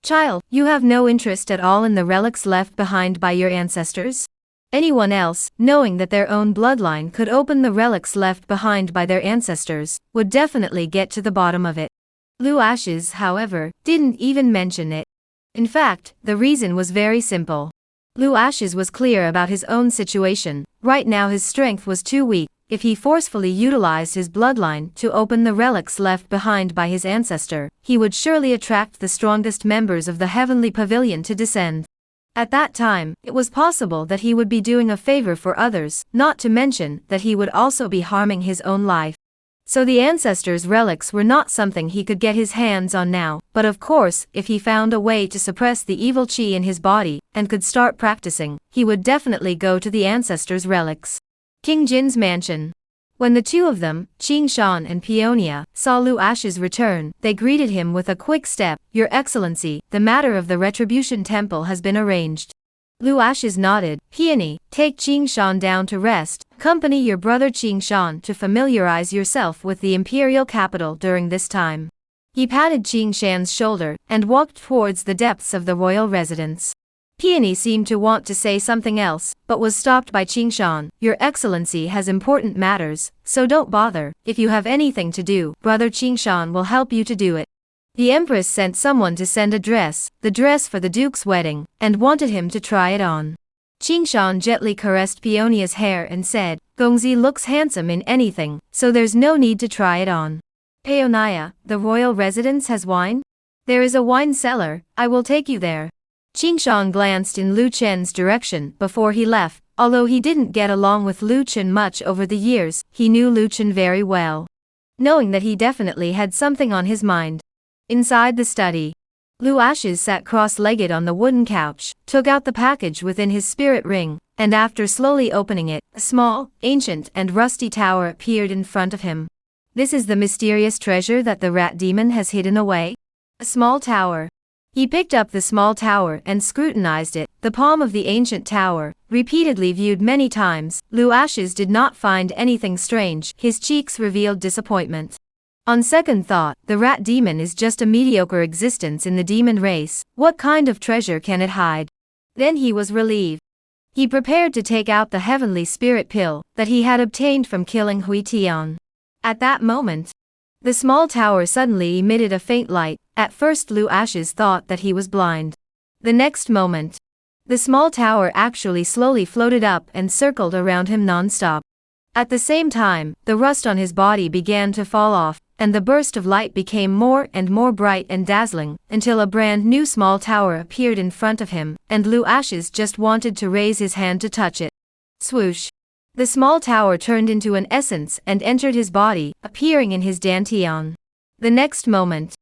Child, you have no interest at all in the relics left behind by your ancestors? Anyone else, knowing that their own bloodline could open the relics left behind by their ancestors, would definitely get to the bottom of it. Lu Ash's, however, didn't even mention it. In fact, the reason was very simple. Lu Ash's was clear about his own situation. Right now his strength was too weak. If he forcefully utilized his bloodline to open the relics left behind by his ancestor, he would surely attract the strongest members of the heavenly pavilion to descend. At that time, it was possible that he would be doing a favor for others, not to mention that he would also be harming his own life. So the ancestors' relics were not something he could get his hands on now, but of course, if he found a way to suppress the evil qi in his body, and could start practicing, he would definitely go to the ancestors' relics. King Jin's mansion. When the two of them, Qing Shan and Peonia, saw Lu Ash's return, they greeted him with a quick step. "Your Excellency, the matter of the Retribution Temple has been arranged." Lu Ash's nodded. "Peony, take Qing Shan down to rest. Accompany your brother Qing Shan to familiarize yourself with the imperial capital during this time." He patted Qing Shan's shoulder and walked towards the depths of the royal residence. Peony seemed to want to say something else, but was stopped by Qing Shan. "Your Excellency has important matters, so don't bother. If you have anything to do, brother Qing Shan will help you to do it." The Empress sent someone to send a dress, the dress for the Duke's wedding, and wanted him to try it on. Qing Shan gently caressed Peonia's hair and said, "Gongzi looks handsome in anything, so there's no need to try it on." "Peonia, the royal residence has wine? There is a wine cellar, I will take you there." Qing Shan glanced in Lu Chen's direction before he left. Although he didn't get along with Lu Chen much over the years, he knew Lu Chen very well. Knowing that he definitely had something on his mind. Inside the study, Lu Ash's sat cross-legged on the wooden couch, took out the package within his spirit ring, and after slowly opening it, a small, ancient and rusty tower appeared in front of him. "This is the mysterious treasure that the rat demon has hidden away?" A small tower. He picked up the small tower and scrutinized it, the palm of the ancient tower, repeatedly viewed many times. Lu Ash's did not find anything strange, his cheeks revealed disappointment. On second thought, the rat demon is just a mediocre existence in the demon race. What kind of treasure can it hide? Then he was relieved. He prepared to take out the heavenly spirit pill that he had obtained from killing Hui Tian. At that moment, the small tower suddenly emitted a faint light. At first Lu Ash's thought that he was blind. The next moment, the small tower actually slowly floated up and circled around him non-stop. At the same time, the rust on his body began to fall off, and the burst of light became more and more bright and dazzling, until a brand new small tower appeared in front of him, and Lu Ash's just wanted to raise his hand to touch it. Swoosh! The small tower turned into an essence and entered his body, appearing in his dantian. The next moment,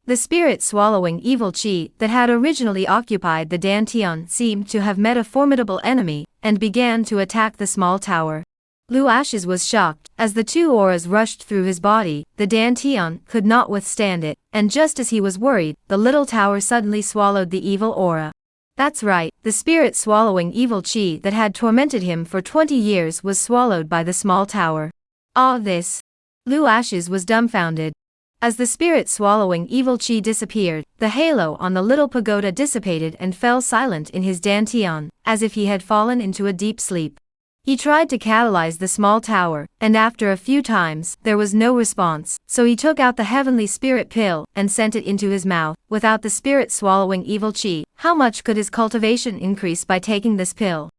the spirit swallowing evil qi that had originally occupied the dantian seemed to have met a formidable enemy, and began to attack the small tower. Lu Ash's was shocked. As the two auras rushed through his body, the dantian could not withstand it, and just as he was worried, the little tower suddenly swallowed the evil aura. That's right, the spirit swallowing evil qi that had tormented him for 20 years was swallowed by the small tower. Ah, this. Lu Ashes was dumbfounded. As the spirit swallowing evil chi disappeared, the halo on the little pagoda dissipated and fell silent in his dantian, as if he had fallen into a deep sleep. He tried to catalyze the small tower, and after a few times, there was no response, so he took out the heavenly spirit pill and sent it into his mouth. Without the spirit swallowing evil chi, how much could his cultivation increase by taking this pill?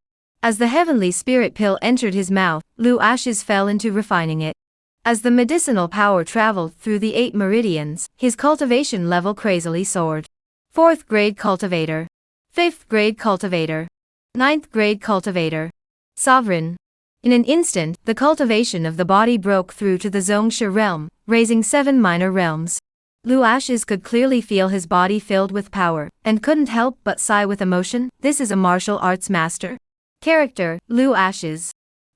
As the heavenly spirit pill entered his mouth, Lu Ashes fell into refining it. As the medicinal power traveled through the 8 meridians, his cultivation level crazily soared. 4th grade cultivator. 5th grade cultivator. 9th grade cultivator. Sovereign. In an instant, the cultivation of the body broke through to the Zongsha realm, raising 7 minor realms. Lu Ashes could clearly feel his body filled with power, and couldn't help but sigh with emotion. This is a martial arts master. Character, Lu Ashes.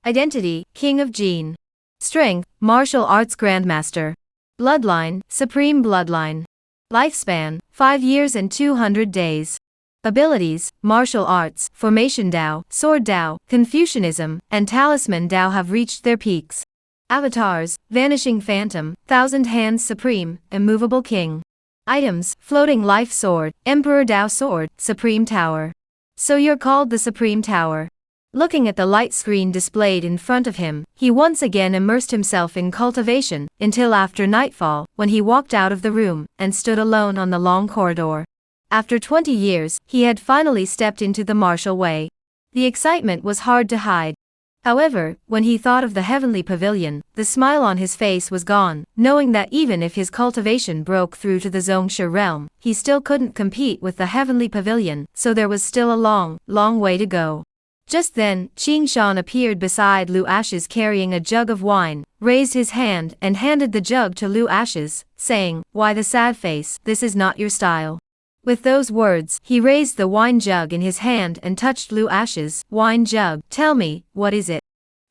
Identity, King of Jin. Strength, Martial Arts Grandmaster. Bloodline, Supreme Bloodline. Lifespan, 5 years and 200 days. Abilities, Martial Arts, Formation Dao, Sword Dao, Confucianism, and Talisman Dao have reached their peaks. Avatars, Vanishing Phantom, Thousand Hands Supreme, Immovable King. Items, Floating Life Sword, Emperor Dao Sword, Supreme Tower. So you're called the Supreme Tower. Looking at the light screen displayed in front of him, he once again immersed himself in cultivation, until after nightfall, when he walked out of the room, and stood alone on the long corridor. After 20 years, he had finally stepped into the martial way. The excitement was hard to hide. However, when he thought of the heavenly pavilion, the smile on his face was gone, knowing that even if his cultivation broke through to the Zongsha realm, he still couldn't compete with the heavenly pavilion, so there was still a long, long way to go. Just then, Qing Shan appeared beside Lu Ashes carrying a jug of wine, raised his hand and handed the jug to Lu Ashes, saying, "Why the sad face, this is not your style." With those words, he raised the wine jug in his hand and touched Lu Ashes' wine jug. "Tell me, what is it?"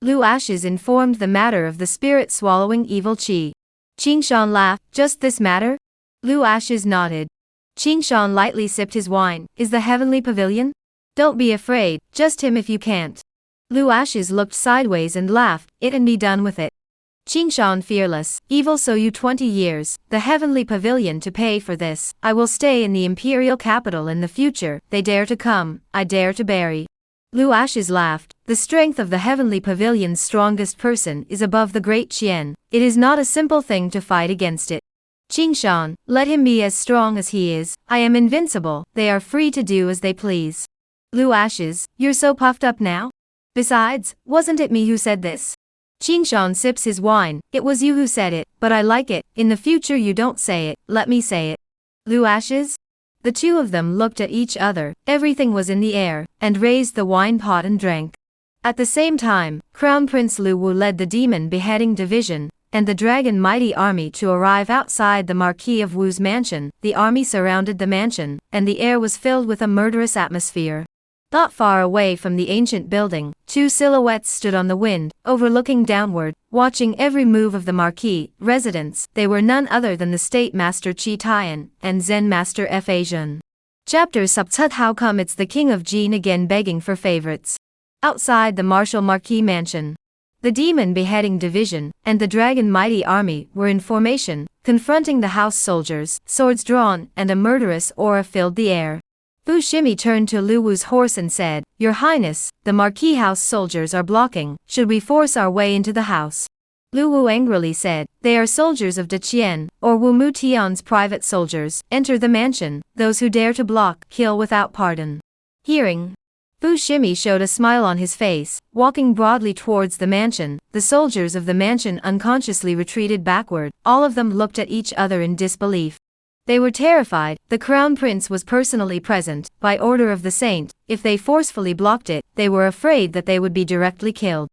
Lu Ashes informed the matter of the spirit swallowing evil chi. Qing Shan laughed, "Just this matter?" Lu Ashes nodded. Qing Shan lightly sipped his wine. "Is the heavenly pavilion? Don't be afraid, just him if you can't." Lu Ashes looked sideways and laughed, "It and be done with it." Qing Shan fearless, "Evil so you 20 years, the heavenly pavilion to pay for this. I will stay in the imperial capital in the future. They dare to come, I dare to bury." Lu Ashes laughed, "The strength of the heavenly pavilion's strongest person is above the great Qian. It is not a simple thing to fight against it. Qing Shan, let him be as strong as he is. I am invincible. They are free to do as they please." Lu Ashes, "You're so puffed up now? Besides, wasn't it me who said this?" Qing Shan sips his wine, "It was you who said it, but I like it. In the future you don't say it, let me say it." Lu Ashes? The two of them looked at each other, everything was in the air, and raised the wine pot and drank. At the same time, Crown Prince Lu Wu led the demon beheading division, and the dragon mighty army to arrive outside the Marquis of Wu's mansion. The army surrounded the mansion, and the air was filled with a murderous atmosphere. Not far away from the ancient building, 2 silhouettes stood on the wind, overlooking downward, watching every move of the Marquis residents. They were none other than the State Master Qi Tian and Zen Master Fa Zhen. Chapter Subtut. How come it's the King of Jin again begging for favorites? Outside the Martial Marquis mansion, the demon beheading division and the dragon mighty army were in formation, confronting the house soldiers, swords drawn, and a murderous aura filled the air. Fu Shimi turned to Lu Wu's horse and said, "Your Highness, the Marquis house soldiers are blocking. Should we force our way into the house?" Lu Wu angrily said, "They are soldiers of Deqian, or Wu Mu Tian's private soldiers. Enter the mansion. Those who dare to block, kill without pardon." Hearing, Fu Shimi showed a smile on his face, walking broadly towards the mansion. The soldiers of the mansion unconsciously retreated backward. All of them looked at each other in disbelief. They were terrified. The Crown Prince was personally present, by order of the saint. If they forcefully blocked it, they were afraid that they would be directly killed.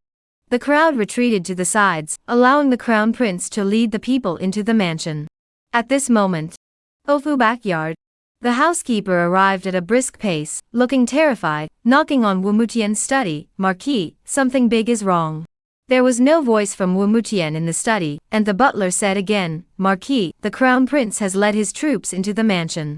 The crowd retreated to the sides, allowing the Crown Prince to lead the people into the mansion. At this moment, Ofu backyard, the housekeeper arrived at a brisk pace, looking terrified, knocking on Wu Mutian's study. "Marquis, something big is wrong." There was no voice from Wu Mutian in the study, and the butler said again, "Marquis, the Crown Prince has led his troops into the mansion."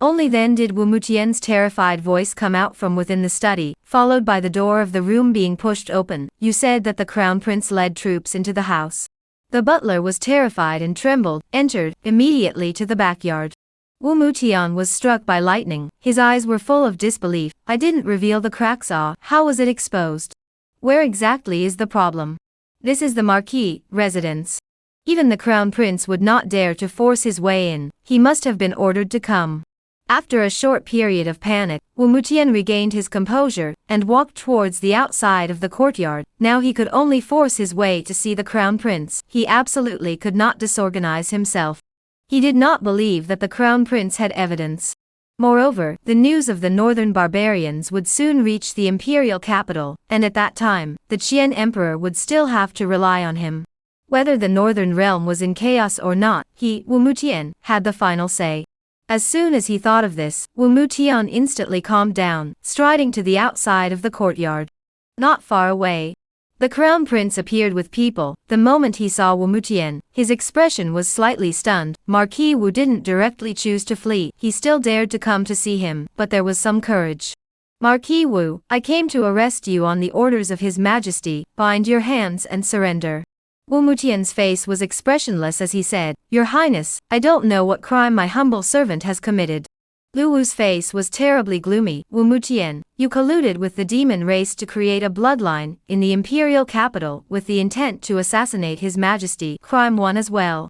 Only then did Wu Mutian's terrified voice come out from within the study, followed by the door of the room being pushed open. You said that the crown prince led troops into the house. The butler was terrified and trembled, entered immediately to the backyard. Wu Mutian was struck by lightning, his eyes were full of disbelief. I didn't reveal the cracks. How was it exposed? Where exactly is the problem? This is the marquis residence. Even the crown prince would not dare to force his way in, he must have been ordered to come. After a short period of panic, Wu Mutian regained his composure, and walked towards the outside of the courtyard. Now he could only force his way to see the crown prince, he absolutely could not disorganize himself. He did not believe that the crown prince had evidence. Moreover, the news of the northern barbarians would soon reach the imperial capital, and at that time, the Qian emperor would still have to rely on him. Whether the northern realm was in chaos or not, he, Wu Mutian, had the final say. As soon as he thought of this, Wu Mutian instantly calmed down, striding to the outside of the courtyard. Not far away, the crown prince appeared with people. The moment he saw Wu Mutian, his expression was slightly stunned. Marquis Wu didn't directly choose to flee, he still dared to come to see him, but there was some courage. Marquis Wu, I came to arrest you on the orders of His Majesty, bind your hands and surrender. Wu Mutian's face was expressionless as he said, Your Highness, I don't know what crime my humble servant has committed. Lu Wu's face was terribly gloomy. Wu Mutian, you colluded with the demon race to create a bloodline in the imperial capital with the intent to assassinate His Majesty. Crime 1 as well.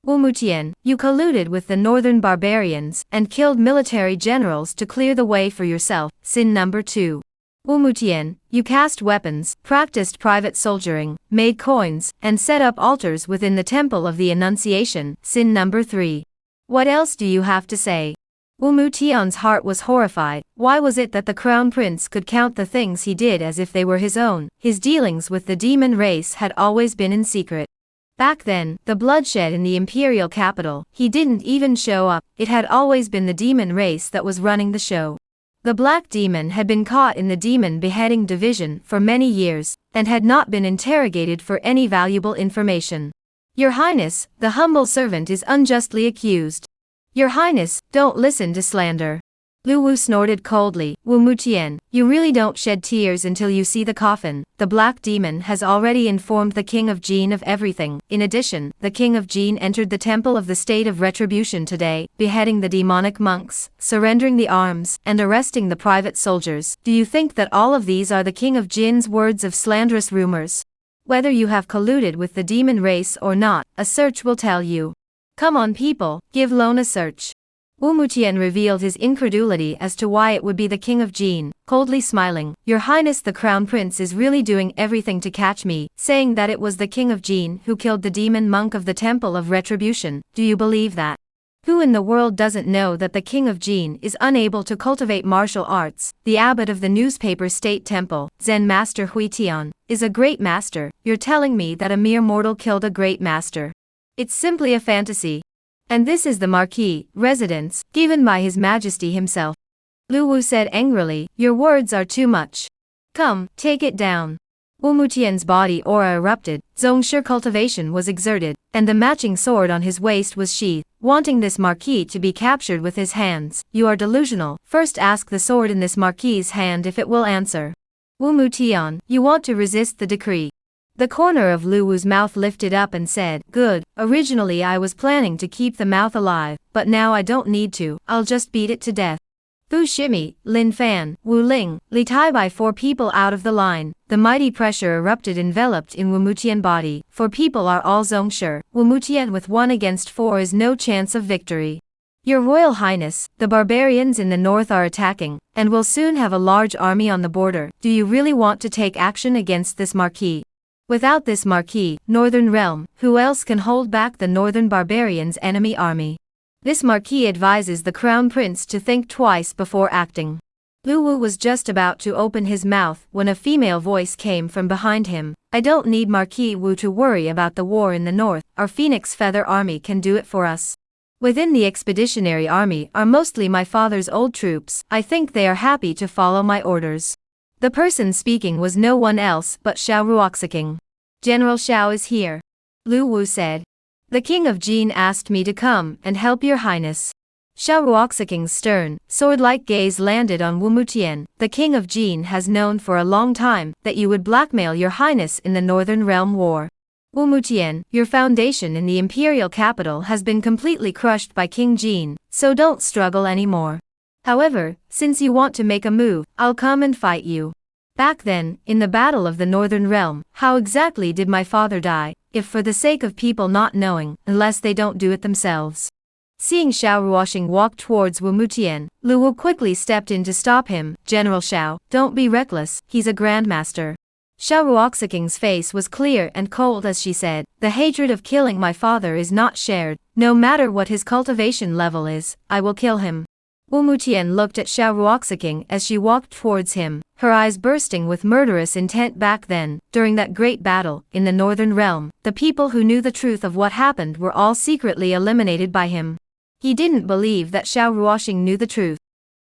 Wu Mutian, you colluded with the northern barbarians and killed military generals to clear the way for yourself. Sin number 2. Wu Mutian, you cast weapons, practiced private soldiering, made coins, and set up altars within the Temple of the Annunciation. Sin number 3. What else do you have to say? Wu Mutian's heart was horrified. Why was it that the crown prince could count the things he did as if they were his own? His dealings with the demon race had always been in secret. Back then, the bloodshed in the imperial capital, he didn't even show up. It had always been the demon race that was running the show. The black demon had been caught in the demon beheading division for many years, and had not been interrogated for any valuable information. Your Highness, the humble servant is unjustly accused. Your Highness, don't listen to slander. Lu Wu snorted coldly. Wu Mutian, you really don't shed tears until you see the coffin. The black demon has already informed the King of Jin of everything. In addition, the King of Jin entered the Temple of the State of Retribution today, beheading the demonic monks, surrendering the arms, and arresting the private soldiers. Do you think that all of these are the King of Jin's words of slanderous rumors? Whether you have colluded with the demon race or not, a search will tell you. Come on people, give Lone a search. Wu Mutian revealed his incredulity as to why it would be the King of Jin, coldly smiling. Your Highness the Crown Prince is really doing everything to catch me, saying that it was the King of Jin who killed the demon monk of the Temple of Retribution. Do you believe that? Who in the world doesn't know that the King of Jin is unable to cultivate martial arts? The abbot of the newspaper State Temple, Zen Master Hui Tian, is a great master. You're telling me that a mere mortal killed a great master? It's simply a fantasy. And this is the marquis residence, given by His Majesty himself. Lu Wu said angrily, your words are too much. Come, take it down. Wu Mutian's body aura erupted, Zongshi cultivation was exerted, and the matching sword on his waist was sheathed, wanting this marquis to be captured with his hands. You are delusional. First ask the sword in this marquis's hand if it will answer. Wu Mutian, you want to resist the decree. The corner of Lu Wu's mouth lifted up and said, good, originally I was planning to keep the mouth alive, but now I don't need to, I'll just beat it to death. Fu Shimi, Lin Fan, Wu Ling, Li Tai by 4 people out of the line. The mighty pressure erupted enveloped in Wu Mutian body. 4 people are all Zongshi. Wu Mutian with 1 against 4 is no chance of victory. Your Royal Highness, the barbarians in the north are attacking, and will soon have a large army on the border. Do you really want to take action against this marquis? Without this marquis, Northern Realm, who else can hold back the Northern Barbarians' enemy army? This marquis advises the Crown Prince to think twice before acting. Lu Wu was just about to open his mouth when a female voice came from behind him. I don't need Marquis Wu to worry about the war in the north, our Phoenix Feather Army can do it for us. Within the Expeditionary Army are mostly my father's old troops. I think they are happy to follow my orders. The person speaking was no one else but Xiao Ruoxiking. General Xiao is here. Lu Wu said. The King of Jin asked me to come and help your highness. Xiao Ruoxiking's stern, sword-like gaze landed on Wu Mutian. The king of Jin has known for a long time that you would blackmail your highness in the Northern Realm War. Wu Mutian, your foundation in the imperial capital has been completely crushed by King Jin, so don't struggle anymore. However, since you want to make a move, I'll come and fight you. Back then, in the Battle of the Northern Realm, how exactly did my father die, if for the sake of people not knowing, unless they don't do it themselves? Seeing Xiao Ruoxing walk towards Wu Mutian, Lu Wu quickly stepped in to stop him. General Xiao, don't be reckless, he's a grandmaster. Xiao Ruoxiking's face was clear and cold as she said, the hatred of killing my father is not shared, no matter what his cultivation level is, I will kill him. Wu Mutian looked at Xiao Ruoxiking as she walked towards him, her eyes bursting with murderous intent. Back then, during that great battle, in the Northern Realm, the people who knew the truth of what happened were all secretly eliminated by him. He didn't believe that Xiao Ruoxing knew the truth.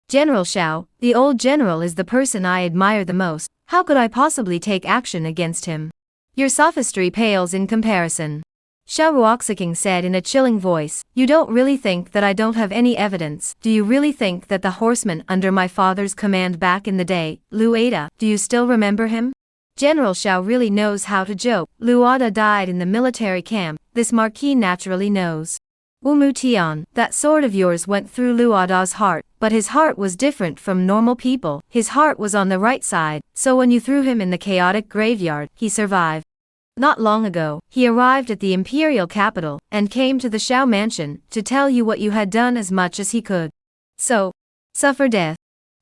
General Xiao, the old general is the person I admire the most, how could I possibly take action against him? Your sophistry pales in comparison. Xiao Ruoxiking said in a chilling voice, you don't really think that I don't have any evidence, do you really think that the horseman under my father's command back in the day, Lu Ada, do you still remember him? General Xiao really knows how to joke. Lu Ada died in the military camp, this marquis naturally knows. Wu Mutian, that sword of yours went through Lu Ada's heart, but his heart was different from normal people, his heart was on the right side, so when you threw him in the chaotic graveyard, he survived. Not long ago, he arrived at the imperial capital, and came to the Xiao mansion, to tell you what you had done as much as he could. So, suffer death.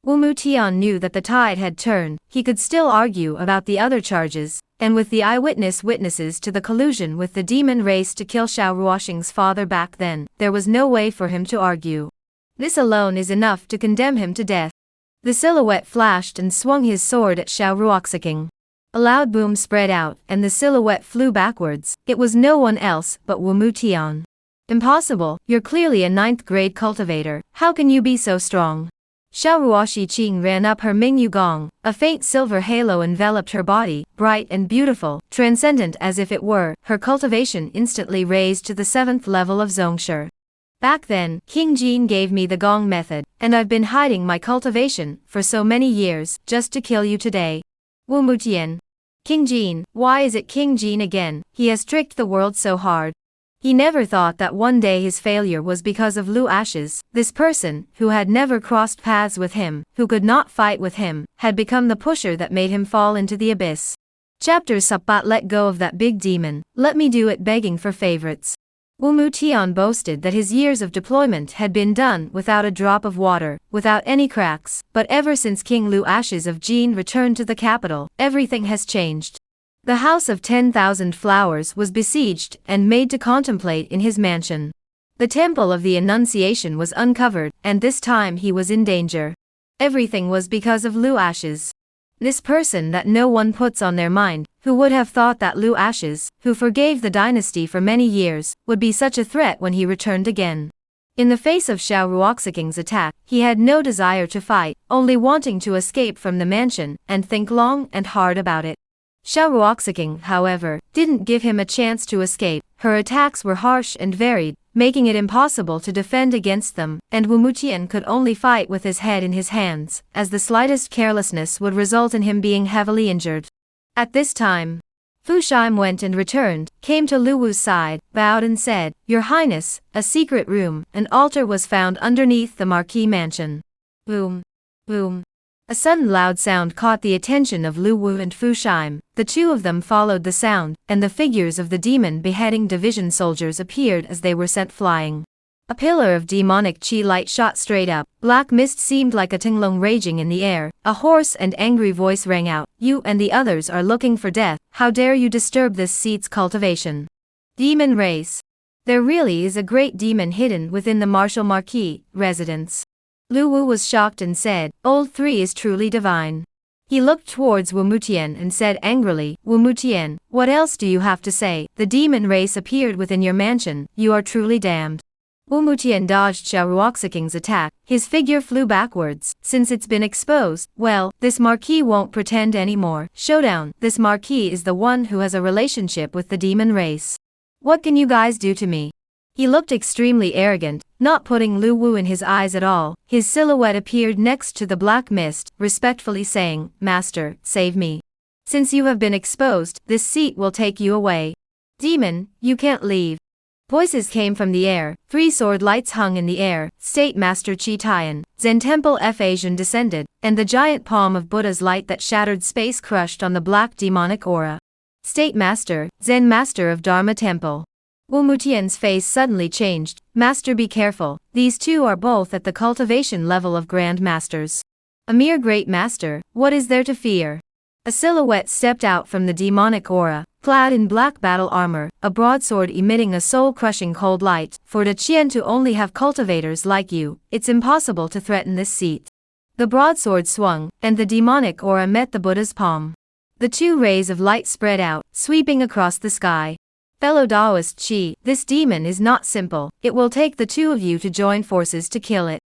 Wu Mutian knew that the tide had turned, he could still argue about the other charges, and with the witnesses to the collusion with the demon race to kill Xiao Ruoxing's father back then, there was no way for him to argue. This alone is enough to condemn him to death. The silhouette flashed and swung his sword at Xiao Ruoxiking. A loud boom spread out, and the silhouette flew backwards. It was no one else but Wu Mutian. Impossible, you're clearly a 9th grade cultivator, how can you be so strong? Xiao Ruoxiqing ran up her Mingyu Gong, a faint silver halo enveloped her body, bright and beautiful, transcendent as if it were, her cultivation instantly raised to the 7th level of Zongshi. Back then, King Jin gave me the Gong method, and I've been hiding my cultivation for so many years, just to kill you today. Wu Mutian. King Jin, why is it King Jin again? He has tricked the world so hard. He never thought that one day his failure was because of Lu Ashes. This person, who had never crossed paths with him, who could not fight with him, had become the pusher that made him fall into the abyss. Chapter Sapat. Let go of that big demon, let me do it. Begging for favorites. Wu Mutian boasted that his years of deployment had been done without a drop of water, without any cracks, but ever since King Lu Ashes of Jin returned to the capital, everything has changed. The House of 10,000 Flowers was besieged and made to contemplate in his mansion. The Temple of the Annunciation was uncovered, and this time he was in danger. Everything was because of Lu Ashes. This person that no one puts on their mind, who would have thought that Lu Ashes, who forgave the dynasty for many years, would be such a threat when he returned again. In the face of Xiao Ruoxiking's attack, he had no desire to fight, only wanting to escape from the mansion, and think long and hard about it. Xiao Ruoxiking, however, didn't give him a chance to escape. Her attacks were harsh and varied, making it impossible to defend against them, and Wu Mutian could only fight with his head in his hands, as the slightest carelessness would result in him being heavily injured. At this time, Fu Shime went and returned, came to Lu Wu's side, bowed and said, Your Highness, a secret room, an altar was found underneath the Marquis mansion. Boom. Boom. A sudden loud sound caught the attention of Lu Wu and Fu Shime. The two of them followed the sound, and the figures of the demon beheading division soldiers appeared as they were sent flying. A pillar of demonic chi light shot straight up, black mist seemed like a tinglong raging in the air, a hoarse and angry voice rang out, You and the others are looking for death, how dare you disturb this seat's cultivation? Demon race. There really is a great demon hidden within the Martial Marquis residence. Lu Wu was shocked and said, Old 3 is truly divine. He looked towards Wu Mutian and said angrily, Wu Mutian, what else do you have to say? The demon race appeared within your mansion, you are truly damned. Wu Mutian dodged Xiao Ruoxiking's attack, his figure flew backwards. Since it's been exposed, well, this Marquis won't pretend anymore. Showdown, this Marquis is the one who has a relationship with the demon race. What can you guys do to me? He looked extremely arrogant, not putting Lu Wu in his eyes at all. His silhouette appeared next to the black mist, respectfully saying, "Master, save me. Since you have been exposed, this seat will take you away. Demon, you can't leave." Voices came from the air, 3 sword lights hung in the air. State Master Chi Tian, Zen Temple F. Asian descended, and the giant palm of Buddha's light that shattered space crushed on the black demonic aura. State Master, Zen Master of Dharma Temple. Wu Mutian's face suddenly changed. Master, be careful, these two are both at the cultivation level of Grand Masters. A mere great master, what is there to fear? A silhouette stepped out from the demonic aura, clad in black battle armor, a broadsword emitting a soul-crushing cold light. For the Qian to only have cultivators like you, it's impossible to threaten this seat. The broadsword swung, and the demonic aura met the Buddha's palm. The 2 rays of light spread out, sweeping across the sky. Fellow Taoist Qi, this demon is not simple. It will take the 2 of you to join forces to kill it.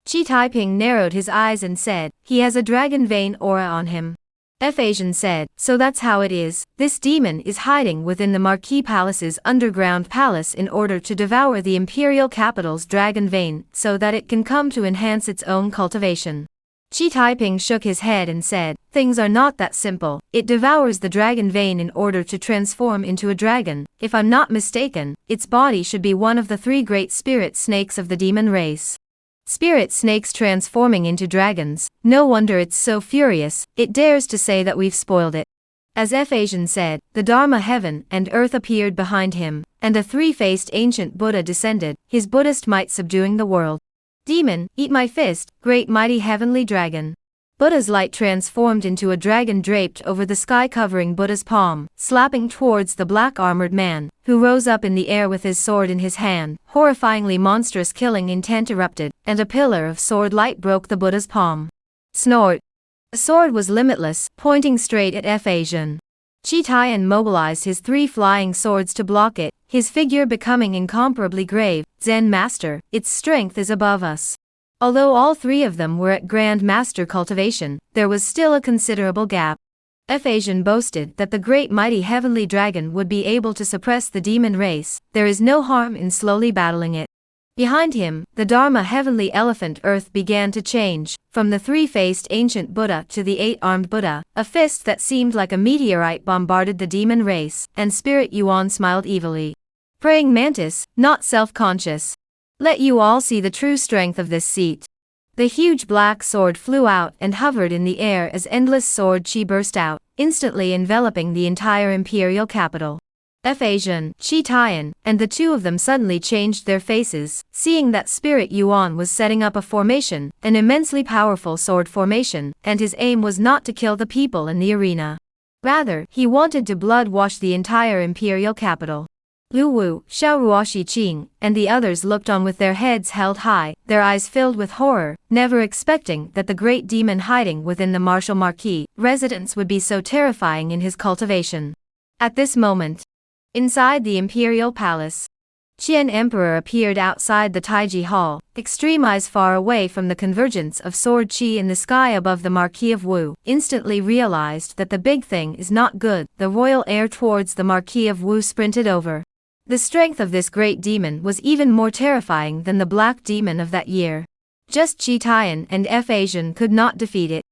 Qi Taiping narrowed his eyes and said, he has a dragon vein aura on him. F. Asian said, so that's how it is. This demon is hiding within the Marquis Palace's underground palace in order to devour the imperial capital's dragon vein, so that it can come to enhance its own cultivation. Qi Taiping shook his head and said, things are not that simple. It devours the dragon vein in order to transform into a dragon. If I'm not mistaken, its body should be one of the 3 great spirit snakes of the demon race. Spirit snakes transforming into dragons, no wonder it's so furious, it dares to say that we've spoiled it. As F. Asian said, the Dharma heaven and earth appeared behind him, and a 3-faced ancient Buddha descended, his Buddhist might subduing the world. Demon, eat my fist, great mighty heavenly dragon. Buddha's light transformed into a dragon draped over the sky covering Buddha's palm, slapping towards the black-armored man, who rose up in the air with his sword in his hand. Horrifyingly monstrous killing intent erupted, and a pillar of sword light broke the Buddha's palm. Snort. The sword was limitless, pointing straight at F. Asian. Qi Tian mobilized his 3 flying swords to block it, his figure becoming incomparably grave. Zen Master, its strength is above us. Although all 3 of them were at Grand Master cultivation, there was still a considerable gap. F. Asian boasted that the great mighty heavenly dragon would be able to suppress the demon race. There is no harm in slowly battling it. Behind him, the Dharma heavenly elephant earth began to change, from the 3-faced ancient Buddha to the 8-armed Buddha. A fist that seemed like a meteorite bombarded the demon race, and Spirit Yuan smiled evilly. Praying mantis, not self-conscious. Let you all see the true strength of this seat. The huge black sword flew out and hovered in the air as endless sword chi burst out, instantly enveloping the entire imperial capital. F. Asian, Qi Tian, and the 2 of them suddenly changed their faces, seeing that Spirit Yuan was setting up a formation, an immensely powerful sword formation, and his aim was not to kill the people in the arena. Rather, he wanted to blood-wash the entire imperial capital. Lu Wu, Xiao Ruoxi Qing, and the others looked on with their heads held high, their eyes filled with horror, never expecting that the great demon hiding within the martial marquis residence would be so terrifying in his cultivation. At this moment, inside the imperial palace, Qian Emperor appeared outside the Taiji Hall, extreme eyes far away from the convergence of sword chi in the sky above the Marquis of Wu, instantly realized that the big thing is not good. The royal heir towards the Marquis of Wu sprinted over. The strength of this great demon was even more terrifying than the black demon of that year. Just Qi Tian and F. Asian could not defeat it.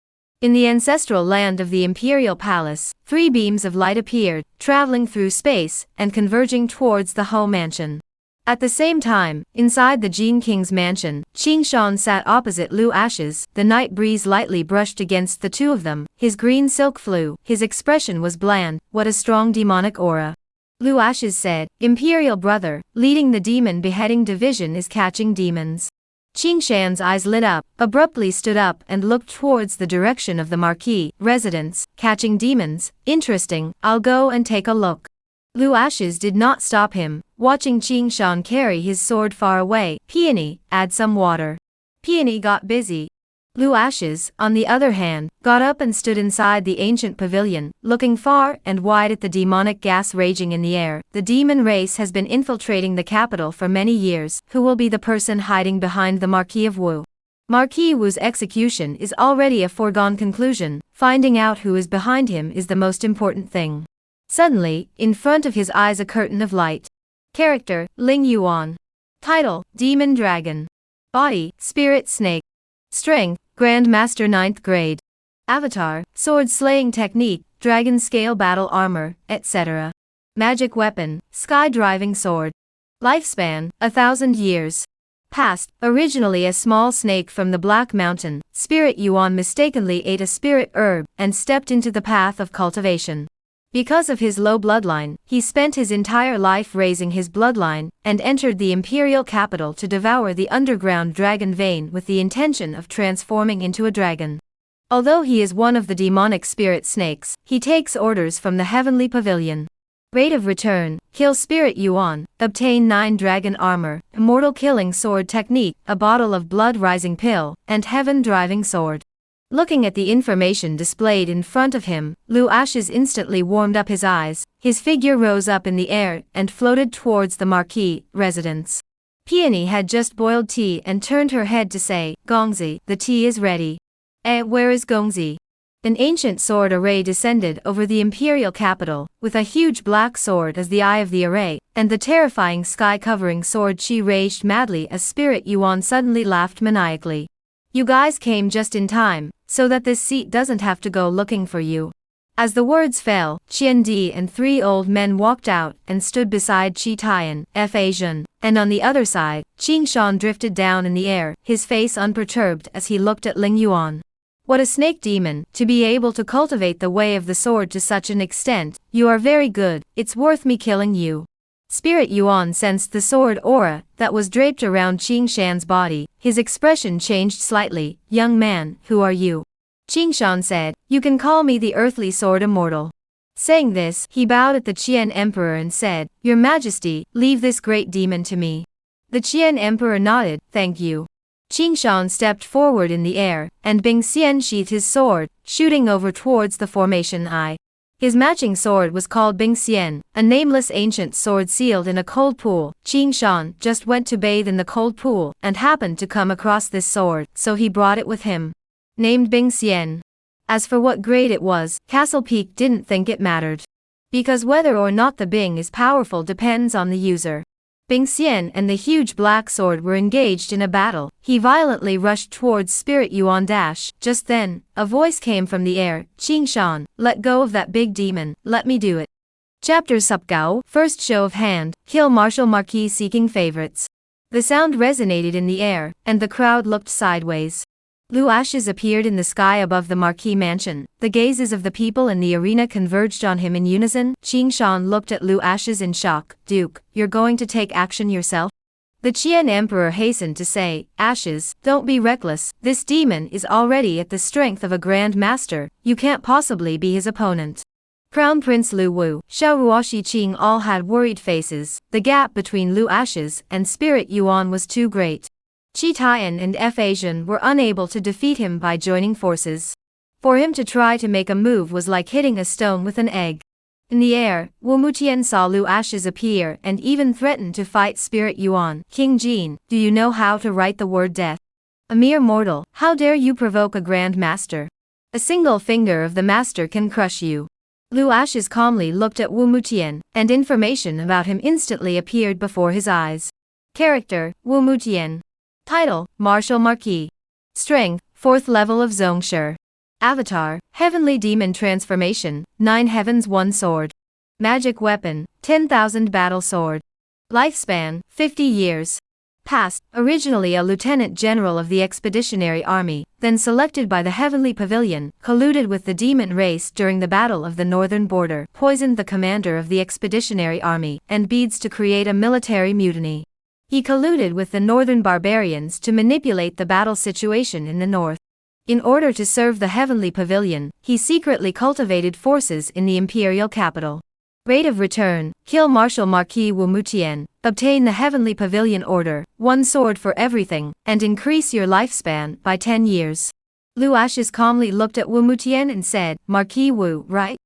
In the ancestral land of the imperial palace, 3 beams of light appeared, traveling through space and converging towards the Ho mansion. At the same time, inside the Jin King's mansion, Qing Shan sat opposite Lu Ashes. The night breeze lightly brushed against the 2 of them, his green silk flew, his expression was bland. What a strong demonic aura. Lu Ashes said, Imperial brother, leading the demon beheading division is catching demons. Qing Shan's eyes lit up, abruptly stood up and looked towards the direction of the Marquis residence. Catching demons, interesting, I'll go and take a look. Lu Ashes did not stop him, watching Qing Shan carry his sword far away. Peony, add some water. Peony got busy. Lu Ashes, on the other hand, got up and stood inside the ancient pavilion, looking far and wide at the demonic gas raging in the air. The demon race has been infiltrating the capital for many years. Who will be the person hiding behind the Marquis of Wu? Marquis Wu's execution is already a foregone conclusion. Finding out who is behind him is the most important thing. Suddenly, in front of his eyes a curtain of light. Character, Ling Yuan. Title: Demon Dragon. Body: Spirit Snake. Strength: Grand Master 9th Grade. Avatar: Sword Slaying Technique, Dragon Scale Battle Armor, etc. Magic Weapon: Sky Driving Sword. Lifespan: 1,000 years. Past: originally a small snake from the Black Mountain, Spirit Yuan mistakenly ate a spirit herb and stepped into the path of cultivation. Because of his low bloodline, he spent his entire life raising his bloodline and entered the imperial capital to devour the underground dragon vein with the intention of transforming into a dragon. Although he is one of the demonic spirit snakes, he takes orders from the heavenly pavilion. Rate of return: kill Spirit Yuan, obtain 9 dragon armor, immortal killing sword technique, a bottle of blood rising pill, and heaven driving sword. Looking at the information displayed in front of him, Lu Ashes instantly warmed up his eyes, his figure rose up in the air and floated towards the marquee residence. Peony had just boiled tea and turned her head to say, "Gongzi, the tea is ready." Where is Gongzi? An ancient sword array descended over the imperial capital, with a huge black sword as the eye of the array, and the terrifying sky-covering sword. She raged madly as Spirit Yuan suddenly laughed maniacally. "You guys came just in time, so that this seat doesn't have to go looking for you." As the words fell, Qian Di and 3 old men walked out and stood beside Qi Tian, F. Asian, and on the other side, Qing Shan drifted down in the air, his face unperturbed as he looked at Ling Yuan. "What a snake demon, to be able to cultivate the way of the sword to such an extent. You are very good, it's worth me killing you." Spirit Yuan sensed the sword aura that was draped around Qing Shan's body. His expression changed slightly. "Young man, who are you?" Qing Shan said, "You can call me the Earthly Sword Immortal." Saying this, he bowed at the Qian Emperor and said, "Your Majesty, leave this great demon to me." The Qian Emperor nodded, "Thank you." Qing Shan stepped forward in the air, and Bing Xian sheathed his sword, shooting over towards the formation eye. His matching sword was called Bing Xian, a nameless ancient sword sealed in a cold pool. Qing Shan just went to bathe in the cold pool and happened to come across this sword, so he brought it with him. Named Bing Xian. As for what grade it was, Castle Peak didn't think it mattered. Because whether or not the Bing is powerful depends on the user. Bing Xian and the huge black sword were engaged in a battle. He violently rushed towards Spirit Yuan. Just then, a voice came from the air, "Qing Shan, let go of that big demon, let me do it." Chapter Supgao, First Show of Hand, Kill Martial Marquis Seeking Favorites. The sound resonated in the air, and the crowd looked sideways. Blue ashes appeared in the sky above the marquee mansion. The gazes of the people in the arena converged on him in unison. Qing Shan looked at Lu Ashes in shock. "Duke, you're going to take action yourself?" The Qian Emperor hastened to say, "Ashes, don't be reckless. This demon is already at the strength of a Grand Master. You can't possibly be his opponent." Crown Prince Lu Wu, Xiao Ruoshi Qing all had worried faces. The gap between Lu Ashes and Spirit Yuan was too great. Qi Tian and F. Asian were unable to defeat him by joining forces. For him to try to make a move was like hitting a stone with an egg. In the air, Wu Mutian saw Lu Ashes appear and even threatened to fight Spirit Yuan. "King Jin, do you know how to write the word death? A mere mortal, how dare you provoke a Grand Master? A single finger of the Master can crush you." Lu Ashes calmly looked at Wu Mutian, and information about him instantly appeared before his eyes. Character, Wu Mutian. Title, Martial Marquis. Strength, 4th level of Zongshi. Avatar, Heavenly Demon Transformation, 9 Heavens 1 Sword. Magic Weapon, 10,000 Battle Sword. Lifespan, 50 years. Past, originally a Lieutenant General of the Expeditionary Army, then selected by the Heavenly Pavilion, colluded with the demon race during the Battle of the Northern Border, poisoned the commander of the Expeditionary Army, and beads to create a military mutiny. He colluded with the northern barbarians to manipulate the battle situation in the north. In order to serve the Heavenly Pavilion, he secretly cultivated forces in the imperial capital. Rate of return, kill Martial Marquis Wu Mutian, obtain the Heavenly Pavilion Order, 1 sword for everything, and increase your lifespan by 10 years. Lu Ashes calmly looked at Wu Mutian and said, "Marquis Wu, right?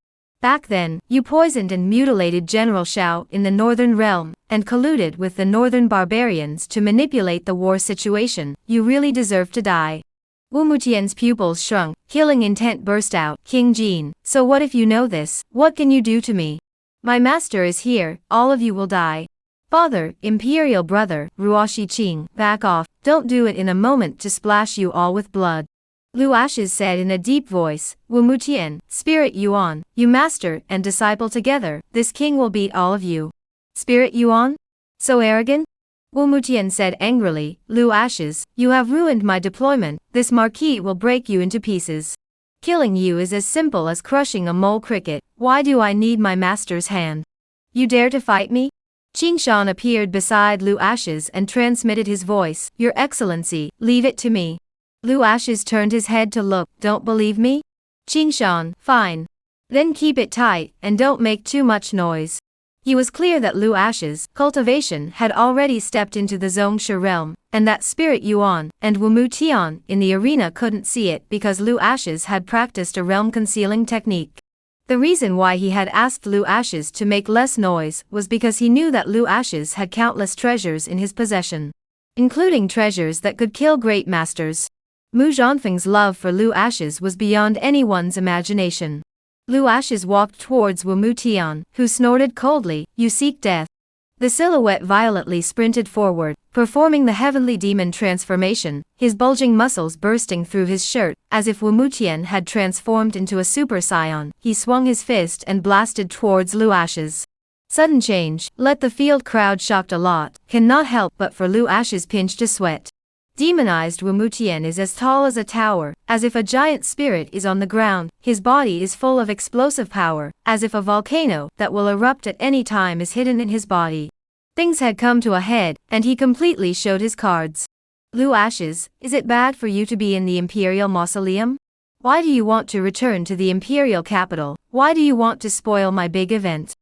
Back then, you poisoned and mutilated General Xiao in the Northern Realm, and colluded with the Northern barbarians to manipulate the war situation. You really deserve to die." Wu Mutian's pupils shrunk, killing intent burst out. "King Jin, so what if you know this? What can you do to me? My master is here, all of you will die." Father, imperial brother, Ruoshi Qing, back off, don't do it in a moment to splash you all with blood. Lu Ashes said in a deep voice, Wu Mutian, Spirit Yuan, you master and disciple together, this king will beat all of you. Spirit Yuan? So arrogant? Wu Mutian said angrily, Lu Ashes, you have ruined my deployment, this marquis will break you into pieces. Killing you is as simple as crushing a mole cricket, why do I need my master's hand? You dare to fight me? Qing Shan appeared beside Lu Ashes and transmitted his voice, Your Excellency, leave it to me. Lu Ashes turned his head to look, don't believe me? Qing Shan, fine. Then keep it tight, and don't make too much noise. He was clear that Lu Ashes' cultivation had already stepped into the Zongsha realm, and that Spirit Yuan and Wu Mutian in the arena couldn't see it because Lu Ashes had practiced a realm concealing technique. The reason why he had asked Lu Ashes to make less noise was because he knew that Lu Ashes had countless treasures in his possession, including treasures that could kill great masters. Mu Zhanfeng's love for Lu Ashes was beyond anyone's imagination. Lu Ashes walked towards Wu Mutian, who snorted coldly, You seek death. The silhouette violently sprinted forward, performing the heavenly demon transformation, his bulging muscles bursting through his shirt, as if Wu Mutian had transformed into a super saiyan. He swung his fist and blasted towards Lu Ashes. Sudden change, let the field crowd shocked a lot, cannot help but for Lu Ashes pinched a sweat. Demonized Wu Mutian is as tall as a tower, as if a giant spirit is on the ground, his body is full of explosive power, as if a volcano that will erupt at any time is hidden in his body. Things had come to a head, and he completely showed his cards. Lu Ashes, is it bad for you to be in the imperial mausoleum? Why do you want to return to the imperial capital? Why do you want to spoil my big event?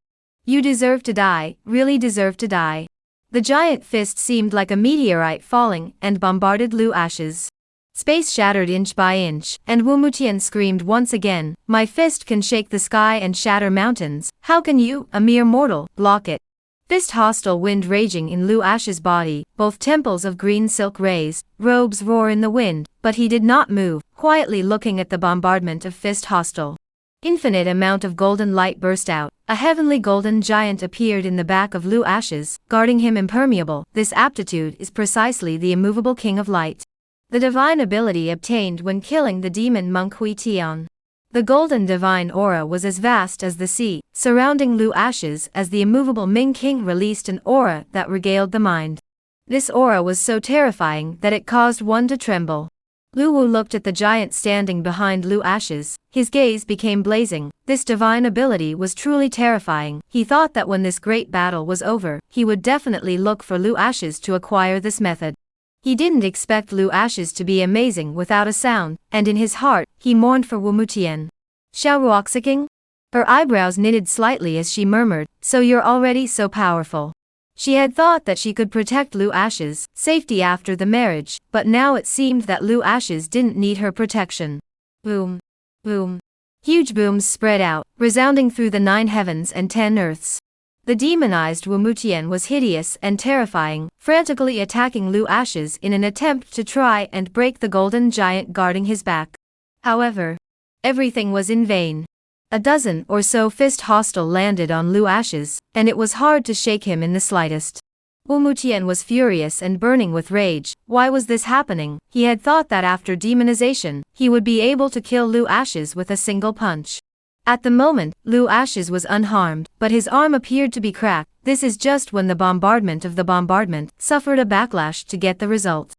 You deserve to die, really deserve to die. The giant fist seemed like a meteorite falling and bombarded Lu Ashes. Space shattered inch by inch, and Wu Mutian screamed once again, My fist can shake the sky and shatter mountains, how can you, a mere mortal, block it? Fist hostile wind raging in Lu Ashes' body, both temples of green silk raised, robes roar in the wind, but he did not move, quietly looking at the bombardment of fist hostile. Infinite amount of golden light burst out, a heavenly golden giant appeared in the back of Lu Ashes, guarding him impermeable. This aptitude is precisely the immovable king of light. The divine ability obtained when killing the demon monk Hui Tian. The golden divine aura was as vast as the sea, surrounding Lu Ashes as the immovable Ming King released an aura that regaled the mind. This aura was so terrifying that it caused one to tremble. Lu Wu looked at the giant standing behind Lu Ashes, his gaze became blazing. This divine ability was truly terrifying. He thought that when this great battle was over, he would definitely look for Lu Ashes to acquire this method. He didn't expect Lu Ashes to be amazing without a sound, and in his heart, he mourned for Wu Mutian. Xiaoruoxiking? Her eyebrows knitted slightly as she murmured, So you're already so powerful. She had thought that she could protect Lu Ashes' safety after the marriage, but now it seemed that Lu Ashes didn't need her protection. Boom. Boom. Huge booms spread out, resounding through the 9 heavens and 10 earths. The demonized Wu Mutian was hideous and terrifying, frantically attacking Lu Ashes in an attempt to try and break the golden giant guarding his back. However, everything was in vain. A dozen or so fist hostile landed on Lu Ashes, and it was hard to shake him in the slightest. Wu Mutian was furious and burning with rage. Why was this happening? He had thought that after demonization, he would be able to kill Lu Ashes with a single punch. At the moment, Lu Ashes was unharmed, but his arm appeared to be cracked. This is just when the bombardment of the bombardment suffered a backlash to get the result.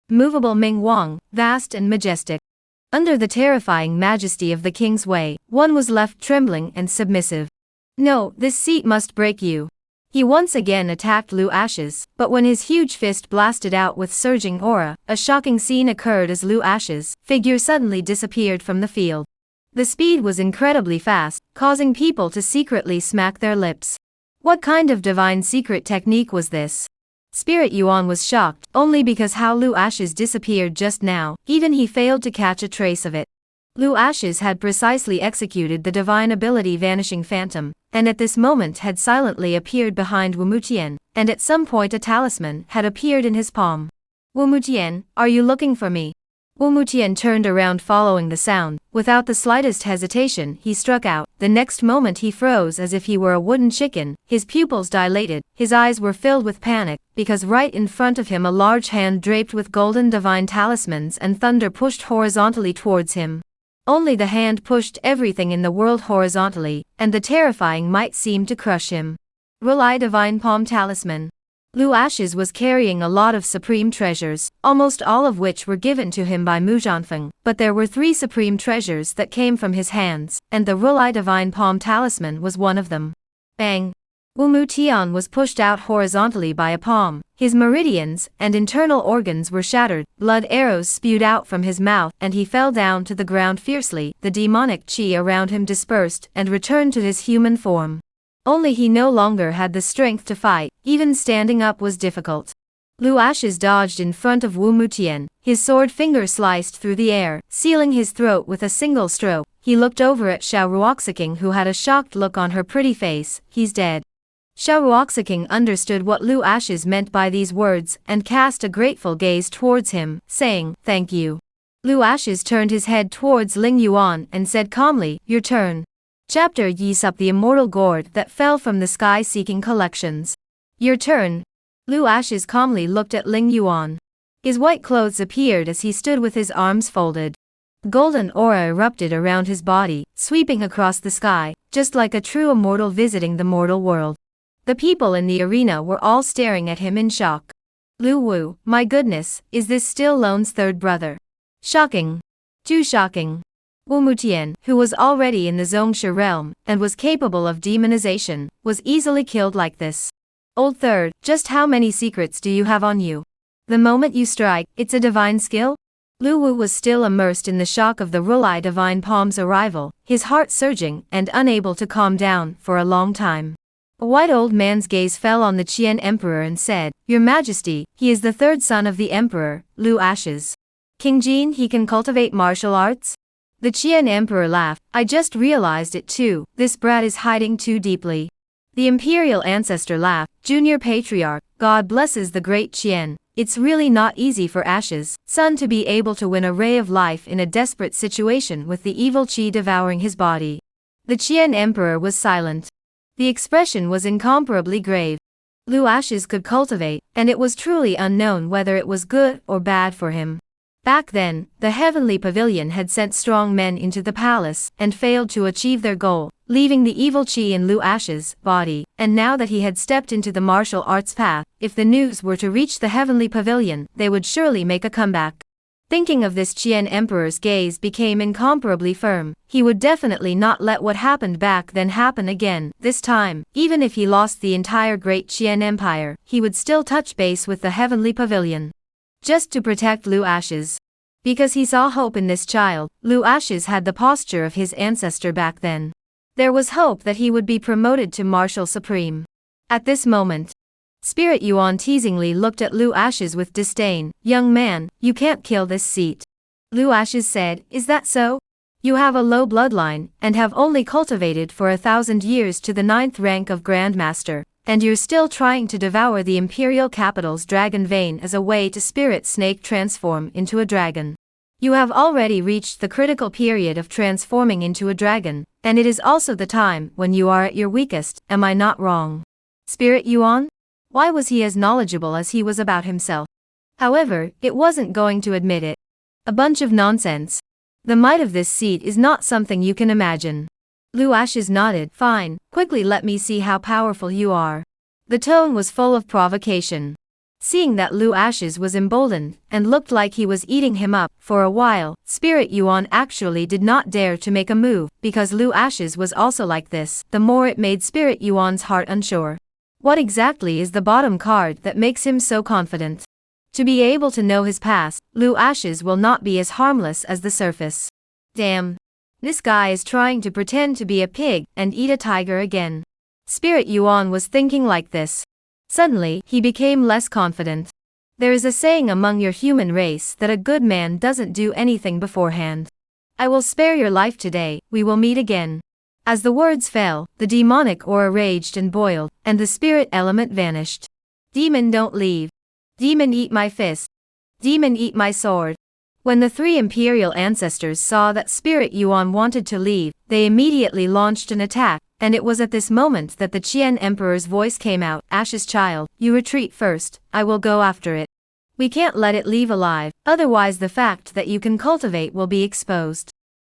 Movable Ming Wang, vast and majestic. Under the terrifying majesty of the king's way, one was left trembling and submissive. No, this seat must break you. He once again attacked Lu Ashes, but when his huge fist blasted out with surging aura, a shocking scene occurred as Lu Ashes' figure suddenly disappeared from the field. The speed was incredibly fast, causing people to secretly smack their lips. What kind of divine secret technique was this? Spirit Yuan was shocked, only because how Lu Ashes disappeared just now, even he failed to catch a trace of it. Lu Ashes had precisely executed the divine ability Vanishing Phantom, and at this moment had silently appeared behind Wu Mutian, and at some point a talisman had appeared in his palm. Wu Mutian, are you looking for me? Wu Mutian turned around following the sound. Without the slightest hesitation, he struck out. The next moment he froze as if he were a wooden chicken, his pupils dilated, his eyes were filled with panic, because right in front of him a large hand draped with golden divine talismans and thunder pushed horizontally towards him. Only the hand pushed everything in the world horizontally, and the terrifying might seemed to crush him. Rely Divine Palm Talisman. Lu Ashes was carrying a lot of supreme treasures, almost all of which were given to him by Mu Zhanfeng, but there were 3 supreme treasures that came from his hands, and the Rely Divine Palm Talisman was one of them. Bang! Wu Mutian was pushed out horizontally by a palm, his meridians and internal organs were shattered, blood arrows spewed out from his mouth, and he fell down to the ground fiercely. The demonic chi around him dispersed and returned to his human form. Only he no longer had the strength to fight, even standing up was difficult. Lu Ashes dodged in front of Wu Mutian, his sword finger sliced through the air, sealing his throat with a single stroke. He looked over at Xiao Ruoxiking, who had a shocked look on her pretty face. He's dead. Xiao Ruoxiking understood what Lu Ashes meant by these words and cast a grateful gaze towards him, saying, "Thank you." Lu Ashes turned his head towards Ling Yuan and said calmly, "Your turn." Chapter Yees Up the Immortal Gourd that fell from the sky seeking collections. Your turn. Lu Ashes calmly looked at Ling Yuan. His white clothes appeared as he stood with his arms folded. Golden aura erupted around his body, sweeping across the sky, just like a true immortal visiting the mortal world. The people in the arena were all staring at him in shock. Lu Wu, my goodness, is this still Lone's third brother? Shocking. Too shocking. Wu Mutian, who was already in the Zhongshe realm, and was capable of demonization, was easily killed like this. Old third, just how many secrets do you have on you? The moment you strike, it's a divine skill? Lu Wu was still immersed in the shock of the Rely Divine Palm's arrival, his heart surging and unable to calm down for a long time. A white old man's gaze fell on the Qian Emperor and said, "Your Majesty, he is the third son of the Emperor, Lu Ashes. King Jin, he can cultivate martial arts?" The Qian Emperor laughed, "I just realized it too, this brat is hiding too deeply." The imperial ancestor laughed, "Junior Patriarch, God blesses the great Qian, it's really not easy for Ashes, son, to be able to win a ray of life in a desperate situation with the evil qi devouring his body." The Qian Emperor was silent. The expression was incomparably grave. Lu Ashes could cultivate, and it was truly unknown whether it was good or bad for him. Back then, the Heavenly Pavilion had sent strong men into the palace and failed to achieve their goal, leaving the evil qi in Lu Ashes' body, and now that he had stepped into the martial arts path, if the news were to reach the Heavenly Pavilion, they would surely make a comeback. Thinking of this, Qian Emperor's gaze became incomparably firm. He would definitely not let what happened back then happen again. This time, even if he lost the entire great Qian Empire, he would still touch base with the Heavenly Pavilion. Just to protect Lu Ashes. Because he saw hope in this child, Lu Ashes had the posture of his ancestor back then. There was hope that he would be promoted to Martial Supreme. At this moment, Spirit Yuan teasingly looked at Lu Ashes with disdain. "Young man, you can't kill this seat." Lu Ashes said, "Is that so? You have a low bloodline, and have only cultivated for 1,000 years to the 9th rank of Grandmaster. And you're still trying to devour the imperial capital's dragon vein as a way to spirit snake transform into a dragon. You have already reached the critical period of transforming into a dragon, and it is also the time when you are at your weakest, am I not wrong?" Spirit Yuan? Why was he as knowledgeable as he was about himself? However, it wasn't going to admit it. A bunch of nonsense. The might of this seat is not something you can imagine. Lu Ashes nodded. "Fine, quickly let me see how powerful you are." The tone was full of provocation. Seeing that Lu Ashes was emboldened, and looked like he was eating him up, for a while, Spirit Yuan actually did not dare to make a move, because Lu Ashes was also like this. The more it made Spirit Yuan's heart unsure. What exactly is the bottom card that makes him so confident? To be able to know his past, Lu Ashes will not be as harmless as the surface. Damn. This guy is trying to pretend to be a pig and eat a tiger again. Spirit Yuan was thinking like this. Suddenly, he became less confident. There is a saying among your human race that a good man doesn't do anything beforehand. I will spare your life today, we will meet again. As the words fell, the demonic aura raged and boiled, and the spirit element vanished. Demon, don't leave. Demon, eat my fist. Demon, eat my sword. When the three imperial ancestors saw that Spirit Yuan wanted to leave, they immediately launched an attack, and it was at this moment that the Qian Emperor's voice came out. Ash's child, you retreat first, I will go after it. We can't let it leave alive, otherwise the fact that you can cultivate will be exposed.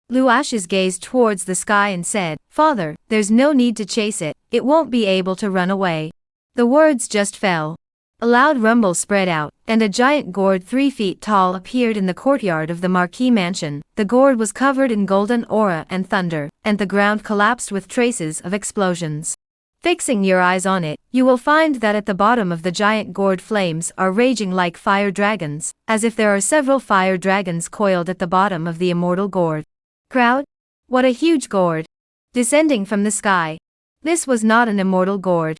Lu Ashes gazed towards the sky and said, Father, there's no need to chase it, it won't be able to run away. The words just fell. A loud rumble spread out, and a giant gourd 3 feet tall appeared in the courtyard of the Marquis mansion. The gourd was covered in golden aura and thunder, and the ground collapsed with traces of explosions. Fixing your eyes on it, you will find that at the bottom of the giant gourd flames are raging like fire dragons, as if there are several fire dragons coiled at the bottom of the immortal gourd. Crowd? What a huge gourd! Descending from the sky. This was not an immortal gourd.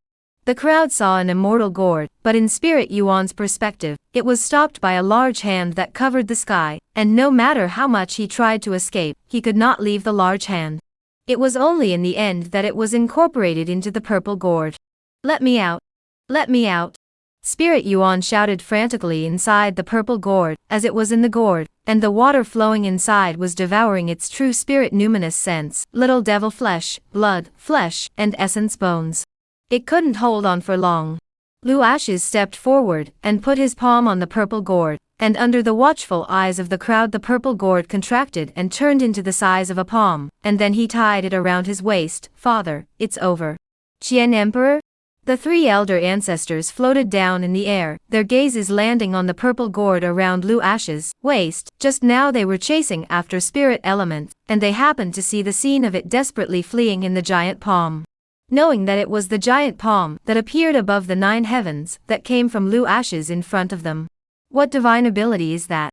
The crowd saw an immortal gourd, but in Spirit Yuan's perspective, it was stopped by a large hand that covered the sky, and no matter how much he tried to escape, he could not leave the large hand. It was only in the end that it was incorporated into the purple gourd. Let me out! Let me out! Spirit Yuan shouted frantically inside the purple gourd, as it was in the gourd, and the water flowing inside was devouring its true spirit numinous sense, little devil flesh, blood, flesh, and essence bones. It couldn't hold on for long. Lu Ashes stepped forward and put his palm on the purple gourd, and under the watchful eyes of the crowd the purple gourd contracted and turned into the size of a palm, and then he tied it around his waist. Father, it's over. Qian Emperor? The three elder ancestors floated down in the air, their gazes landing on the purple gourd around Lu Ashes' waist. Just now they were chasing after spirit element, and they happened to see the scene of it desperately fleeing in the giant palm. Knowing that it was the giant palm that appeared above the 9 heavens that came from Lu Ashes in front of them. What divine ability is that?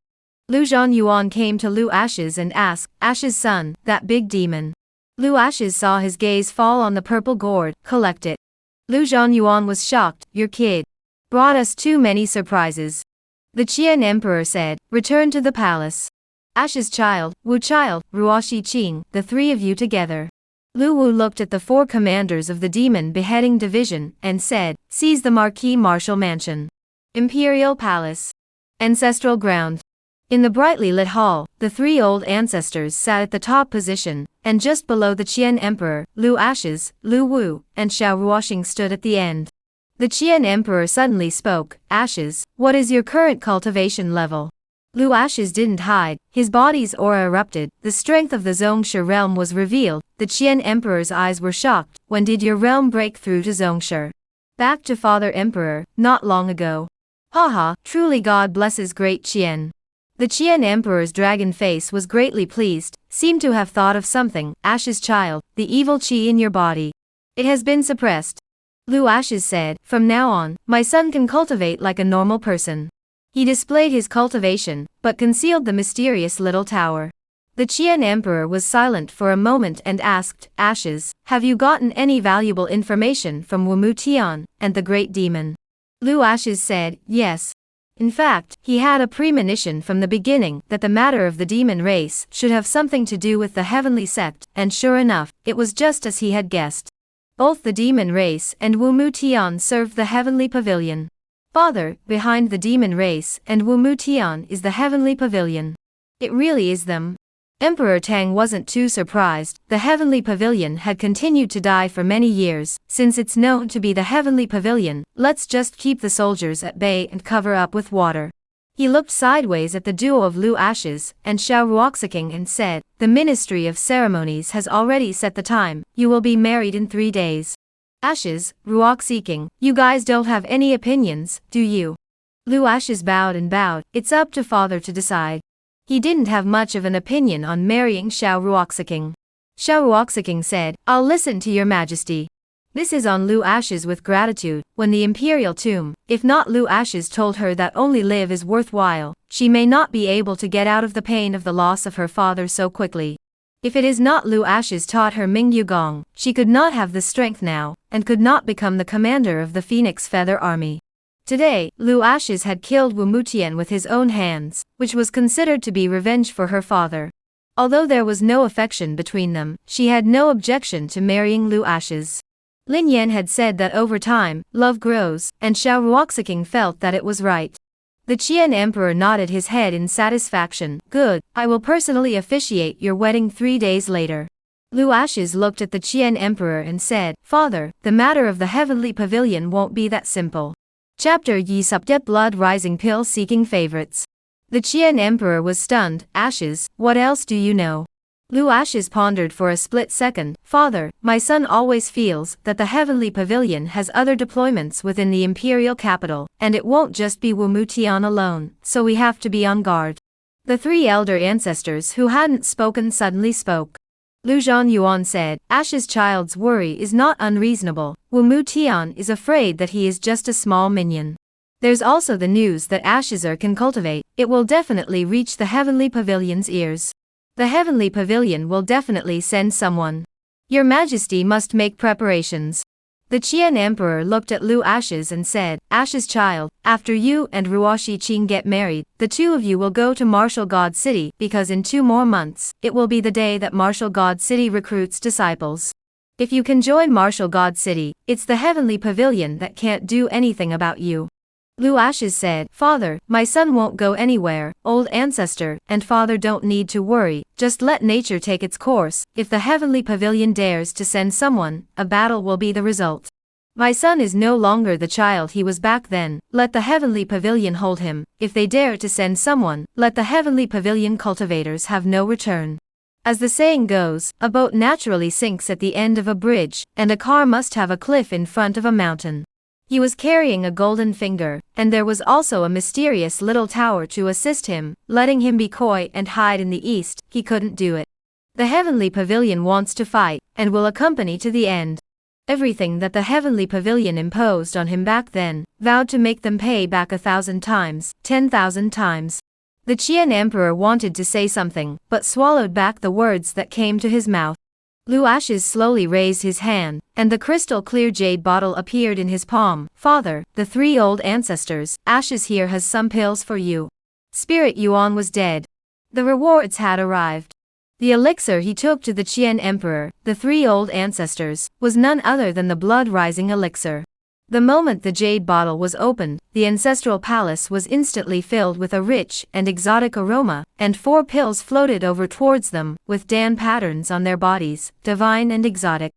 Lu Zhanyuan came to Lu Ashes and asked, Ashes' son, that big demon. Lu Ashes saw his gaze fall on the purple gourd. Collect it. Lu Zhanyuan was shocked. Your kid brought us too many surprises. The Qian Emperor said, return to the palace. Ashes' child, Wu child, Ruoshi Qing, the 3 of you together. Lu Wu looked at the 4 commanders of the Demon Beheading Division, and said, seize the Marquis Martial Mansion. Imperial Palace. Ancestral Ground. In the brightly lit hall, the 3 old ancestors sat at the top position, and just below the Qian Emperor, Lu Ashes, Lu Wu, and Xiao Ruoxing stood at the end. The Qian Emperor suddenly spoke, Ashes, what is your current cultivation level? Lu Ashes didn't hide, his body's aura erupted, the strength of the Zhongshe realm was revealed. The Qian Emperor's eyes were shocked. When did your realm break through to Zhongshe? Back to Father Emperor, not long ago. Haha, truly God blesses great Qian. The Qian Emperor's dragon face was greatly pleased, seemed to have thought of something. Ashes' child, the evil qi in your body. It has been suppressed. Lu Ashes said, from now on, my son can cultivate like a normal person. He displayed his cultivation, but concealed the mysterious little tower. The Qian Emperor was silent for a moment and asked, Ashes, have you gotten any valuable information from Wumu Tian and the great demon? Lu Ashes said, yes. In fact, he had a premonition from the beginning that the matter of the demon race should have something to do with the heavenly sect, and sure enough, it was just as he had guessed. Both the demon race and Wumu Tian served the heavenly pavilion. Father, behind the demon race and Wumu Tian is the heavenly pavilion. It really is them. Emperor Tang wasn't too surprised. The heavenly pavilion had continued to die for many years. Since it's known to be the heavenly pavilion, let's just keep the soldiers at bay and cover up with water. He looked sideways at the duo of Lu Ashes and Xiao Ruoxing and said, the Ministry of Ceremonies has already set the time. You will be married in 3 days. Ashes, Ruoxing, you guys don't have any opinions, do you? Lu Ashes bowed and bowed. It's up to father to decide. He didn't have much of an opinion on marrying Xiao Ruoxing. Xiao Ruoxing said, I'll listen to your majesty. This is on Lu Ashes with gratitude. When the imperial tomb, if not Lu Ashes told her that only live is worthwhile, she may not be able to get out of the pain of the loss of her father so quickly. If it is not Lu Ashes taught her Mingyu Gong, she could not have the strength now, and could not become the commander of the Phoenix Feather Army. Today, Lu Ashes had killed Wu Mutian with his own hands, which was considered to be revenge for her father. Although there was no affection between them, she had no objection to marrying Lu Ashes. Lin Yan had said that over time, love grows, and Xiao Ruoxing felt that it was right. The Qian emperor nodded his head in satisfaction. Good, I will personally officiate your wedding 3 days later. Lu Ashes looked at the Qian emperor and said, Father, the matter of the heavenly pavilion won't be that simple. Chapter Yi Subject Blood Rising Pill Seeking Favorites. The Qian emperor was stunned. Ashes, what else do you know? Lu Ashes pondered for a split second. Father, my son always feels that the heavenly pavilion has other deployments within the imperial capital, and it won't just be Wu Mutian alone, so we have to be on guard. The 3 elder ancestors who hadn't spoken suddenly spoke. Lu Zhanyuan said, Ash's child's worry is not unreasonable. Wu Mutian is afraid that he is just a small minion. There's also the news that Ashizar can cultivate. It will definitely reach the heavenly pavilion's ears. The heavenly pavilion will definitely send someone. Your Majesty must make preparations. The Qian emperor looked at Lu Ashes and said, Ash's child, after you and Ruoshi Qing get married, the 2 of you will go to Martial God City because in 2 more months, it will be the day that Martial God City recruits disciples. If you can join Martial God City, it's the heavenly pavilion that can't do anything about you. Lu Ashes said, Father, my son won't go anywhere. Old ancestor and father don't need to worry, just let nature take its course. If the heavenly pavilion dares to send someone, a battle will be the result. My son is no longer the child he was back then, let the heavenly pavilion hold him. If they dare to send someone, let the heavenly pavilion cultivators have no return. As the saying goes, a boat naturally sinks at the end of a bridge, and a car must have a cliff in front of a mountain. He was carrying a golden finger, and there was also a mysterious little tower to assist him, letting him be coy and hide in the east. He couldn't do it. The heavenly pavilion wants to fight, and will accompany to the end. Everything that the heavenly pavilion imposed on him back then, vowed to make them pay back 1,000 times, 10,000 times. The Qian emperor wanted to say something, but swallowed back the words that came to his mouth. Lu Ashes slowly raised his hand, and the crystal-clear jade bottle appeared in his palm. Father, the 3 old ancestors, Ashes here has some pills for you. Spirit Yuan was dead. The rewards had arrived. The elixir he took to the Qian emperor, the 3 old ancestors, was none other than the blood-rising elixir. The moment the jade bottle was opened, the ancestral palace was instantly filled with a rich and exotic aroma, and 4 pills floated over towards them, with Dan patterns on their bodies, divine and exotic.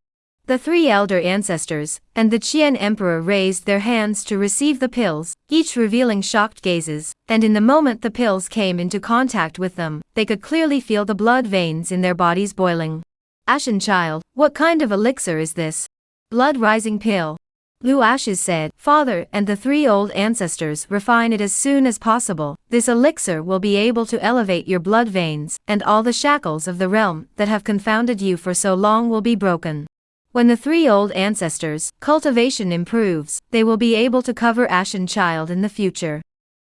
The 3 elder ancestors and the Qian emperor raised their hands to receive the pills, each revealing shocked gazes, and in the moment the pills came into contact with them, they could clearly feel the blood veins in their bodies boiling. Ashen child, what kind of elixir is this? Blood-rising pill. Lu Ashes said, Father and the 3 old ancestors refine it as soon as possible. This elixir will be able to elevate your blood veins, and all the shackles of the realm that have confounded you for so long will be broken. When the 3 old ancestors' cultivation improves, they will be able to cover Ashen child in the future.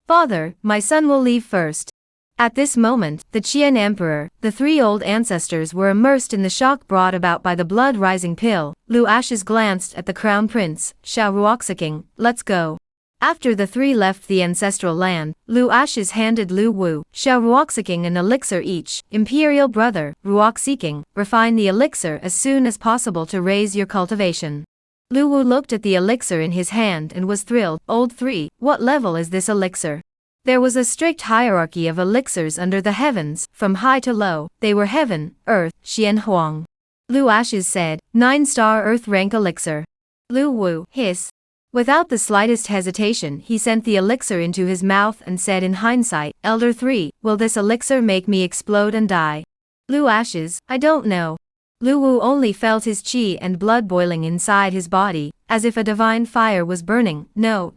Father, my son will leave first. At this moment, the Qian emperor, the 3 old ancestors were immersed in the shock brought about by the blood-rising pill. Lu Ashes glanced at the crown prince, Xiao Ruoxiking, let's go. After the 3 left the ancestral land, Lu Ashes handed Lu Wu, Xiao Ruoxiking an elixir each. Imperial brother, Ruoxiking, refine the elixir as soon as possible to raise your cultivation. Lu Wu looked at the elixir in his hand and was thrilled. Old 3, what level is this elixir? There was a strict hierarchy of elixirs under the heavens, from high to low. They were heaven, earth, Xian Huang. Lu Ashes said, 9-star earth rank elixir. Lu Wu, hiss. Without the slightest hesitation he sent the elixir into his mouth and said in hindsight, Elder 3, will this elixir make me explode and die? Lu Ashes, I don't know. Lu Wu only felt his qi and blood boiling inside his body, as if a divine fire was burning. No,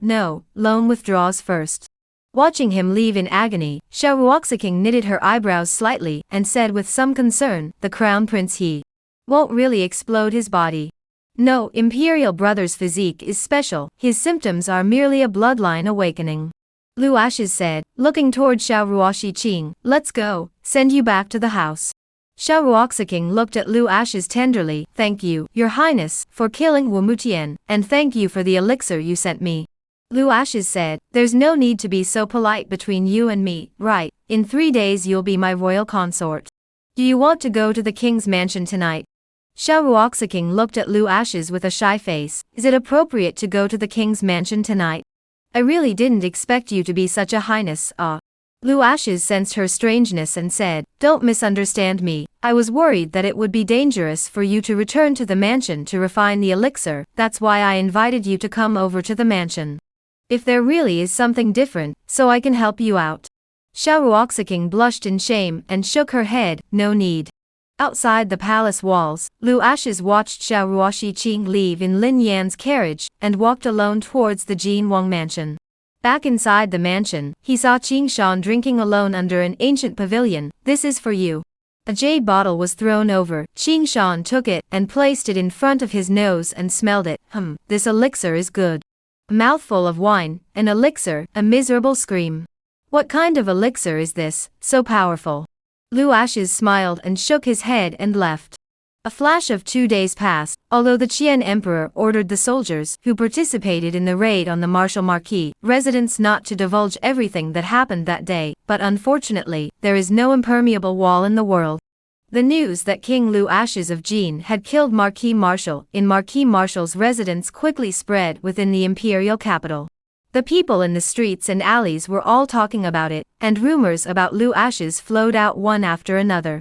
Lone withdraws first. Watching him leave in agony, Xiao Ruoxiking knitted her eyebrows slightly and said with some concern, the crown prince he won't really explode his body. No, imperial brother's physique is special, his symptoms are merely a bloodline awakening. Lu Ashes said, looking toward Xiao Ruoxiqing, let's go, send you back to the house. Xiao Ruoxiking looked at Lu Ashes tenderly, thank you, your highness, for killing Wu Mutian, and thank you for the elixir you sent me. Lu Ashes said, there's no need to be so polite between you and me, right? In 3 days you'll be my royal consort. Do you want to go to the king's mansion tonight? Xiao Ruoxiking looked at Lu Ashes with a shy face. Is it appropriate to go to the king's mansion tonight? I really didn't expect you to be such a highness, Lu Ashes sensed her strangeness and said, "Don't misunderstand me, I was worried that it would be dangerous for you to return to the mansion to refine the elixir, that's why I invited you to come over to the mansion. If there really is something different, so I can help you out." Xiao Ruoxing blushed in shame and shook her head, "No need." Outside the palace walls, Lu Ashes watched Xiao Ruoxing leave in Lin Yan's carriage and walked alone towards the Jin Wang mansion. Back inside the mansion, he saw Qing Shan drinking alone under an ancient pavilion. "This is for you." A jade bottle was thrown over. Qing Shan took it and placed it in front of his nose and smelled it. This elixir is good." A mouthful of wine, an elixir, a miserable scream. "What kind of elixir is this, so powerful?" Lu Ashes smiled and shook his head and left. A flash of 2 days passed, although the Qian Emperor ordered the soldiers who participated in the raid on the Martial Marquis residence not to divulge everything that happened that day, but unfortunately, there is no impermeable wall in the world. The news that King Lu Ashes of Jin had killed Marquis Martial in Marquis Martial's residence quickly spread within the imperial capital. The people in the streets and alleys were all talking about it, and rumors about Lu Ashes flowed out one after another.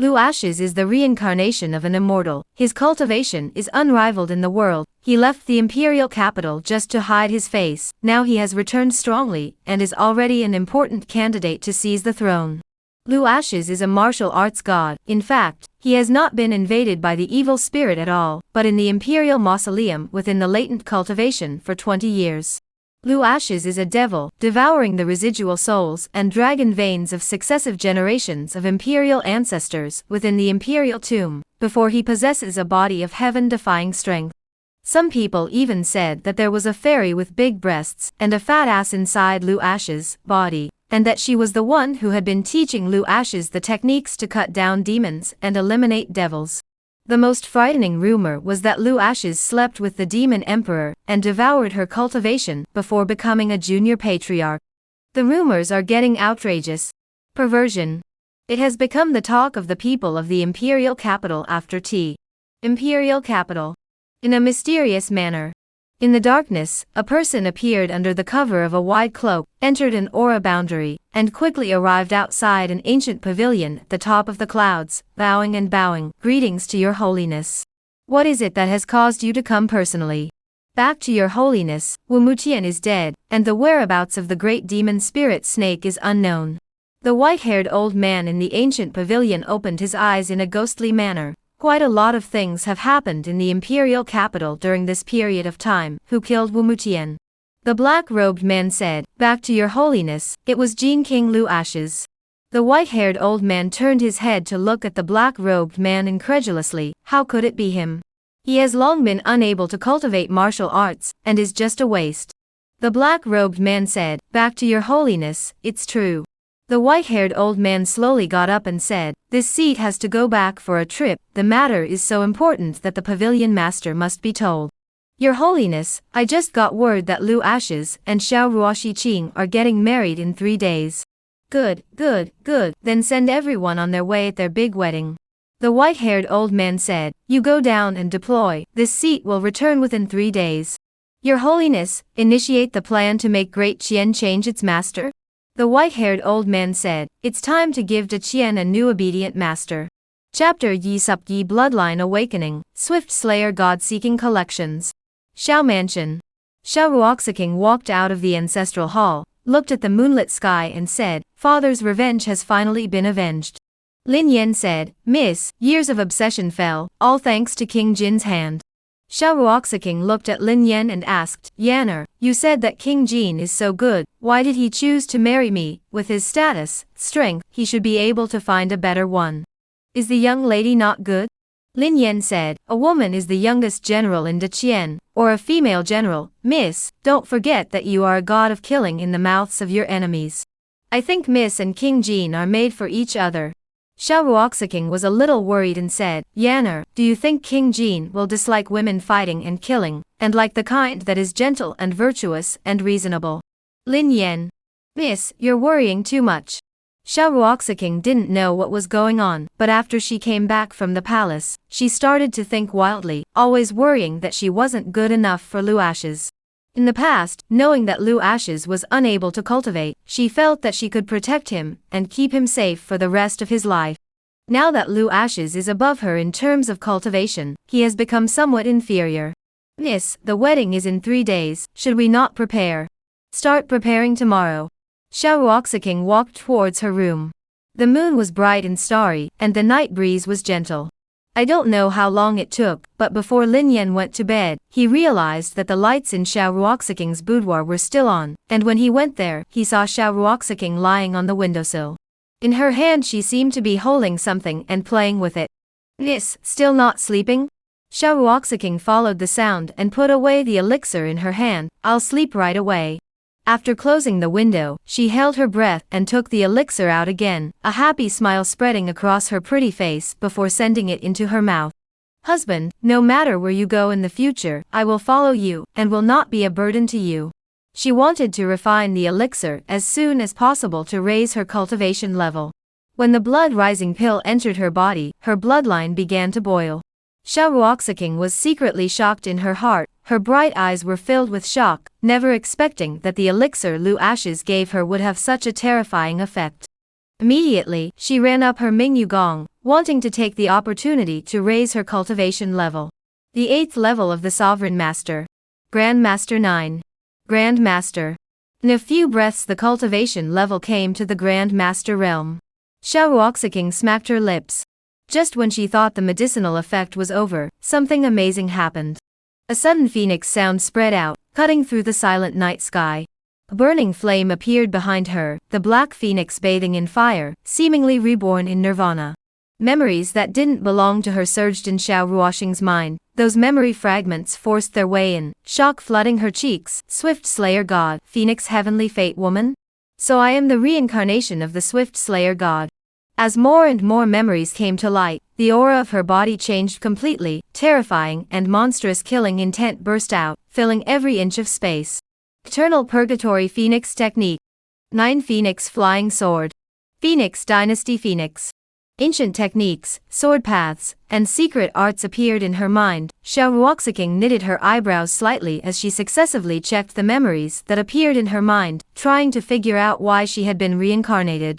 Lu Ashes is the reincarnation of an immortal, his cultivation is unrivaled in the world, he left the imperial capital just to hide his face, now he has returned strongly, and is already an important candidate to seize the throne. Lu Ashes is a martial arts god, in fact, he has not been invaded by the evil spirit at all, but in the imperial mausoleum within the latent cultivation for 20 years. Lu Ashes is a devil, devouring the residual souls and dragon veins of successive generations of imperial ancestors within the imperial tomb, before he possesses a body of heaven-defying strength. Some people even said that there was a fairy with big breasts and a fat ass inside Lu Ashes' body, and that she was the one who had been teaching Lu Ashes the techniques to cut down demons and eliminate devils. The most frightening rumor was that Lu Ashes slept with the demon emperor and devoured her cultivation before becoming a junior patriarch. The rumors are getting outrageous. Perversion. It has become the talk of the people of the imperial capital after tea. Imperial capital. In a mysterious manner. In the darkness, a person appeared under the cover of a wide cloak, entered an aura boundary, and quickly arrived outside an ancient pavilion at the top of the clouds, bowing and bowing. "Greetings to your holiness. What is it that has caused you to come personally?" "Back to your holiness, Wu Mutian is dead, and the whereabouts of the great demon spirit snake is unknown." The white-haired old man in the ancient pavilion opened his eyes in a ghostly manner. "Quite a lot of things have happened in the imperial capital during this period of time. Who killed Wu Mutian?" The black-robed man said, "Back to your holiness, it was Jin King Lu Ashes." The white-haired old man turned his head to look at the black-robed man incredulously. How could it be him? He has long been unable to cultivate martial arts, and is just a waste. The black-robed man said, "Back to your holiness, it's true." The white-haired old man slowly got up and said, "This seat has to go back for a trip, the matter is so important that the pavilion master must be told." "Your holiness, I just got word that Lu Ashes and Xiao Ruoxing are getting married in 3 days. Good, good, good, then send everyone on their way at their big wedding." The white-haired old man said, "You go down and deploy, this seat will return within 3 days. Your holiness, initiate the plan to make Great Qian change its master." The white-haired old man said, "It's time to give De Qian a new obedient master." Chapter Yi Sup Yi Bloodline Awakening, Swift Slayer God-Seeking Collections. Xiao Mansion. Xiao Ruoxing walked out of the ancestral hall, looked at the moonlit sky and said, "Father's revenge has finally been avenged." Lin Yan said, "Miss, years of obsession fell, all thanks to King Jin's hand." Xiao Ruoxing looked at Lin Yan and asked, "Yanner, you said that King Jin is so good, why did he choose to marry me? With his status, strength, he should be able to find a better one. Is the young lady not good?" Lin Yan said, "A woman is the youngest general in De Qian, or a female general. Miss, don't forget that you are a god of killing in the mouths of your enemies. I think Miss and King Jin are made for each other." Xiao Ruoxing was a little worried and said, "Yanner, do you think King Jin will dislike women fighting and killing, and like the kind that is gentle and virtuous and reasonable?" Lin Yan. "Miss, you're worrying too much." Xiao Ruoxing didn't know what was going on, but after she came back from the palace, she started to think wildly, always worrying that she wasn't good enough for Lu Ashes. In the past, knowing that Lu Ashes was unable to cultivate, she felt that she could protect him and keep him safe for the rest of his life. Now that Lu Ashes is above her in terms of cultivation, he has become somewhat inferior. Miss, the wedding is in 3 days, should we not prepare? Start preparing tomorrow. Xiao Ruoxiking walked towards her room. The moon was bright and starry, and the night breeze was gentle. I don't know how long it took, but before Lin Yan went to bed, he realized that the lights in Xiao Ruoxiking's boudoir were still on, and when he went there, he saw Xiao Ruoxiking lying on the windowsill. In her hand she seemed to be holding something and playing with it. Miss, still not sleeping? Xiao Ruoxiking followed the sound and put away the elixir in her hand. I'll sleep right away. After closing the window, she held her breath and took the elixir out again, a happy smile spreading across her pretty face before sending it into her mouth. Husband, no matter where you go in the future, I will follow you, and will not be a burden to you. She wanted to refine the elixir as soon as possible to raise her cultivation level. When the blood-rising pill entered her body, her bloodline began to boil. Xiao Ruoxiking was secretly shocked in her heart. Her bright eyes were filled with shock, never expecting that the elixir Lu Ashes gave her would have such a terrifying effect. Immediately, she ran up her Mingyu Gong, wanting to take the opportunity to raise her cultivation level. The 8th level of the Sovereign Master. Grand Master 9. Grand Master. In a few breaths the cultivation level came to the Grand Master realm. Xiao Ruoxiking smacked her lips. Just when she thought the medicinal effect was over, something amazing happened. A sudden phoenix sound spread out, cutting through the silent night sky. A burning flame appeared behind her, the black phoenix bathing in fire, seemingly reborn in nirvana. Memories that didn't belong to her surged in Xiao Ruoxing's mind. Those memory fragments forced their way in, shock flooding her cheeks. Swift Slayer God, Phoenix Heavenly Fate Woman? So I am the reincarnation of the Swift Slayer God. As more and more memories came to light, the aura of her body changed completely. Terrifying and monstrous killing intent burst out, filling every inch of space. Eternal Purgatory Phoenix Technique. 9 Phoenix Flying Sword. Phoenix Dynasty Phoenix. Ancient techniques, sword paths, and secret arts appeared in her mind. Xiao Ruoxiking knitted her eyebrows slightly as she successively checked the memories that appeared in her mind, trying to figure out why she had been reincarnated.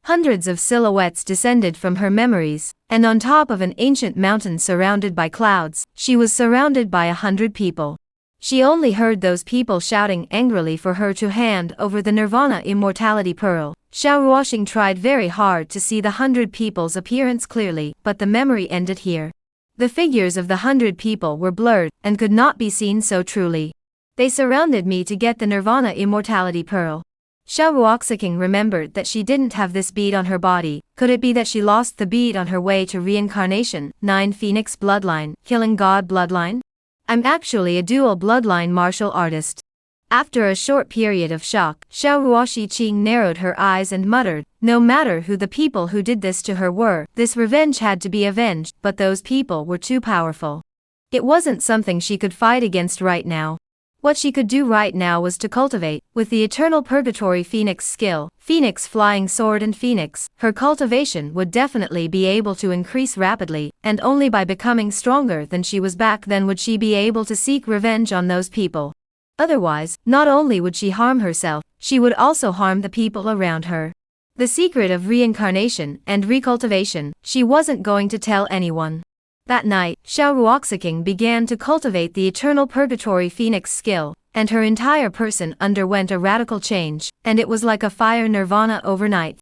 Hundreds of silhouettes descended from her memories, and on top of an ancient mountain surrounded by clouds, she was surrounded by 100 people. She only heard those people shouting angrily for her to hand over the Nirvana Immortality Pearl. Xiao Ruoxing tried very hard to see the 100 people's appearance clearly, but the memory ended here. The figures of the 100 people were blurred, and could not be seen so truly. They surrounded me to get the Nirvana Immortality Pearl. Xiao Ruoxiking remembered that she didn't have this bead on her body. Could it be that she lost the bead on her way to reincarnation? 9 Phoenix Bloodline, Killing God Bloodline? I'm actually a dual bloodline martial artist. After a short period of shock, Xiao Ruoxiking narrowed her eyes and muttered, no matter who the people who did this to her were, this revenge had to be avenged, but those people were too powerful. It wasn't something she could fight against right now. What she could do right now was to cultivate, with the Eternal Purgatory Phoenix skill, Phoenix Flying Sword and Phoenix, her cultivation would definitely be able to increase rapidly, and only by becoming stronger than she was back then would she be able to seek revenge on those people. Otherwise, not only would she harm herself, she would also harm the people around her. The secret of reincarnation and recultivation, she wasn't going to tell anyone. That night, Xiao Ruoxiking began to cultivate the Eternal Purgatory Phoenix skill, and her entire person underwent a radical change, and it was like a fire nirvana overnight.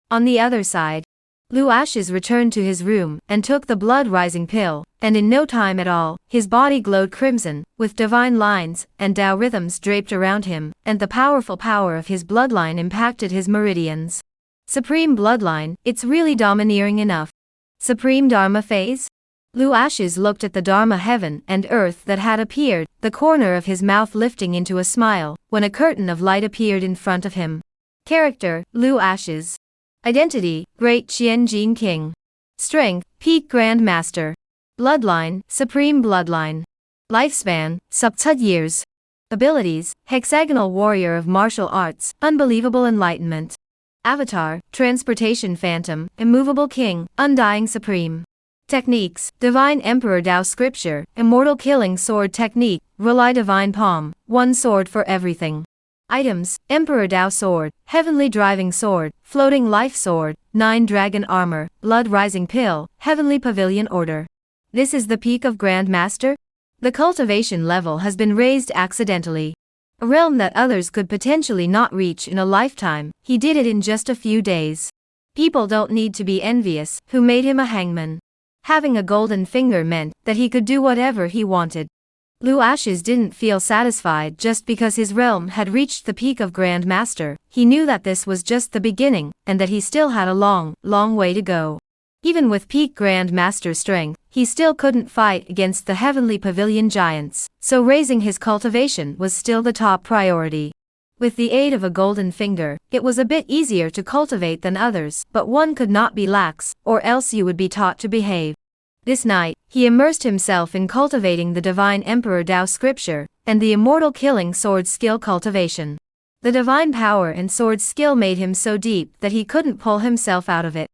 On the other side, Lu Ashes returned to his room and took the blood-rising pill, and in no time at all, his body glowed crimson, with divine lines and Tao rhythms draped around him, and the powerful power of his bloodline impacted his meridians. Supreme Bloodline, it's really domineering enough. Supreme Dharma Phase? Lu Ashes looked at the Dharma heaven and earth that had appeared, the corner of his mouth lifting into a smile, when a curtain of light appeared in front of him. Character, Lu Ashes. Identity, Great Qianjin King. Strength, Peak Grand Master. Bloodline, Supreme Bloodline. Lifespan, Subtud years. Abilities, Hexagonal Warrior of Martial Arts, Unbelievable Enlightenment. Avatar, Transportation Phantom, Immovable King, Undying Supreme. Techniques, Divine Emperor Tao Scripture, Immortal Killing Sword Technique, Rely divine palm, one sword for everything. Items: Emperor Dao sword, heavenly driving sword, floating life sword, 9 dragon armor, blood rising pill, heavenly pavilion order. This is the peak of Grand Master? The cultivation level has been raised accidentally. A realm that others could potentially not reach in a lifetime, he did it in just a few days. People don't need to be envious, who made him a hangman. Having a golden finger meant that he could do whatever he wanted. Lu Ashes didn't feel satisfied just because his realm had reached the peak of Grand Master. He knew that this was just the beginning, and that he still had a long, long way to go. Even with peak Grand Master strength, he still couldn't fight against the Heavenly Pavilion giants, so raising his cultivation was still the top priority. With the aid of a golden finger, it was a bit easier to cultivate than others, but one could not be lax, or else you would be taught to behave. This night, he immersed himself in cultivating the Divine Emperor Dao scripture, and the immortal killing sword skill cultivation. The divine power and sword skill made him so deep that he couldn't pull himself out of it.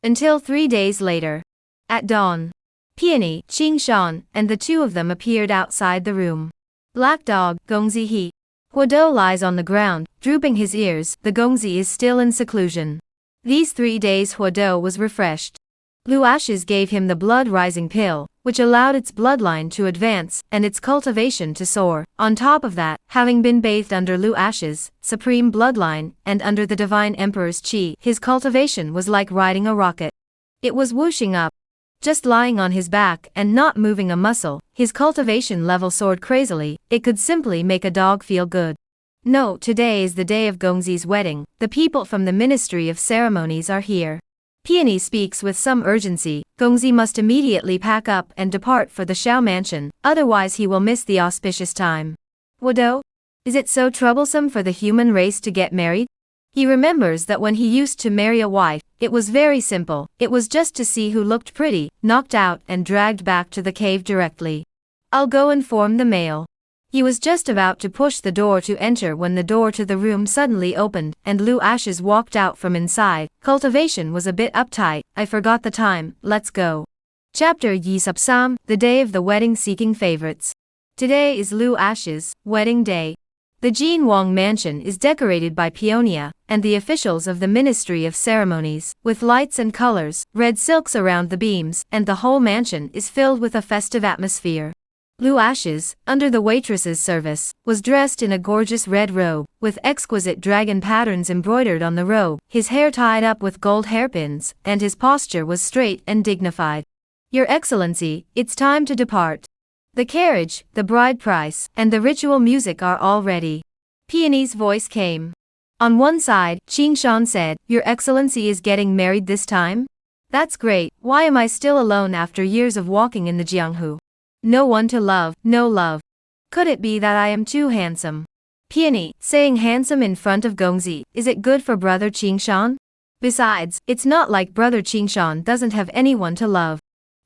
Until 3 days later. At dawn, Peony, Qing Shan, and the two of them appeared outside the room. Black dog, Gongzi he. Huado lies on the ground, drooping his ears. The Gongzi is still in seclusion. These 3 days Huado was refreshed. Lu Ashes gave him the blood rising pill, which allowed its bloodline to advance, and its cultivation to soar. On top of that, having been bathed under Lu Ashes' supreme bloodline, and under the Divine Emperor's chi, his cultivation was like riding a rocket. It was whooshing up. Just lying on his back and not moving a muscle, his cultivation level soared crazily. It could simply make a dog feel good. No, today is the day of Gongzi's wedding. The people from the Ministry of Ceremonies are here. Peony speaks with some urgency. Gongzi must immediately pack up and depart for the Shao mansion, otherwise he will miss the auspicious time. Huado? Is it so troublesome for the human race to get married? He remembers that when he used to marry a wife, it was very simple. It was just to see who looked pretty, knocked out and dragged back to the cave directly. I'll go inform the male. He was just about to push the door to enter when the door to the room suddenly opened, and Lu Ashes walked out from inside. Cultivation was a bit uptight. I forgot the time, let's go. Chapter Yi Subsam, the day of the wedding seeking favorites. Today is Lu Ashes' wedding day. The Jin Wang mansion is decorated by Peonia, and the officials of the Ministry of Ceremonies, with lights and colors, red silks around the beams, and the whole mansion is filled with a festive atmosphere. Lu Ashes, under the waitress's service, was dressed in a gorgeous red robe, with exquisite dragon patterns embroidered on the robe, his hair tied up with gold hairpins, and his posture was straight and dignified. Your Excellency, it's time to depart. The carriage, the bride price, and the ritual music are all ready. Peony's voice came. On one side, Qing Shan said, Your Excellency is getting married this time? That's great. Why am I still alone after years of walking in the Jianghu? No one to love, no love. Could it be that I am too handsome? Peony, saying handsome in front of Gongzi, is it good for brother Qingshan? Besides, it's not like brother Qingshan doesn't have anyone to love.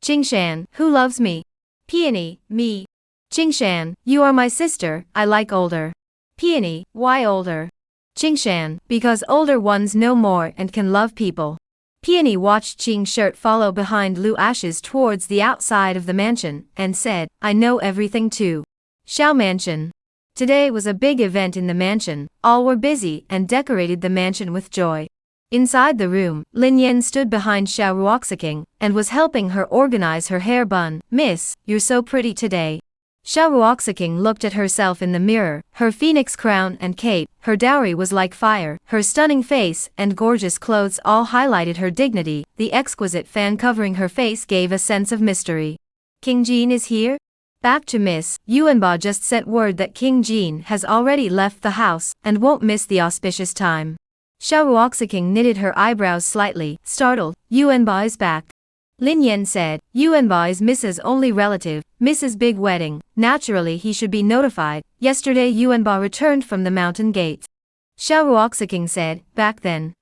Qingshan, who loves me? Peony, me. Qingshan, you are my sister, I like older. Peony, why older? Qingshan, because older ones know more and can love people. Peony watched Qing's shirt follow behind Lu Ashes towards the outside of the mansion, and said, I know everything too. Shao Mansion. Today was a big event in the mansion. All were busy and decorated the mansion with joy. Inside the room, Lin Yan stood behind Xiao Ruoxiking, and was helping her organize her hair bun. Miss, you're so pretty today. Xiao Ruoxiking looked at herself in the mirror, her phoenix crown and cape, her dowry was like fire, her stunning face and gorgeous clothes all highlighted her dignity, the exquisite fan covering her face gave a sense of mystery. King Jin is here? Back to Miss, Yuanba just sent word that King Jin has already left the house, and won't miss the auspicious time. Xiao Ruoxiking knitted her eyebrows slightly, startled, Yuanba is back. Lin Yan said, Yuanba is Mrs.'s only relative, Mrs.'s big wedding, naturally he should be notified. Yesterday Yuanba returned from the mountain gate. Xiao Ruoxiking said, back then.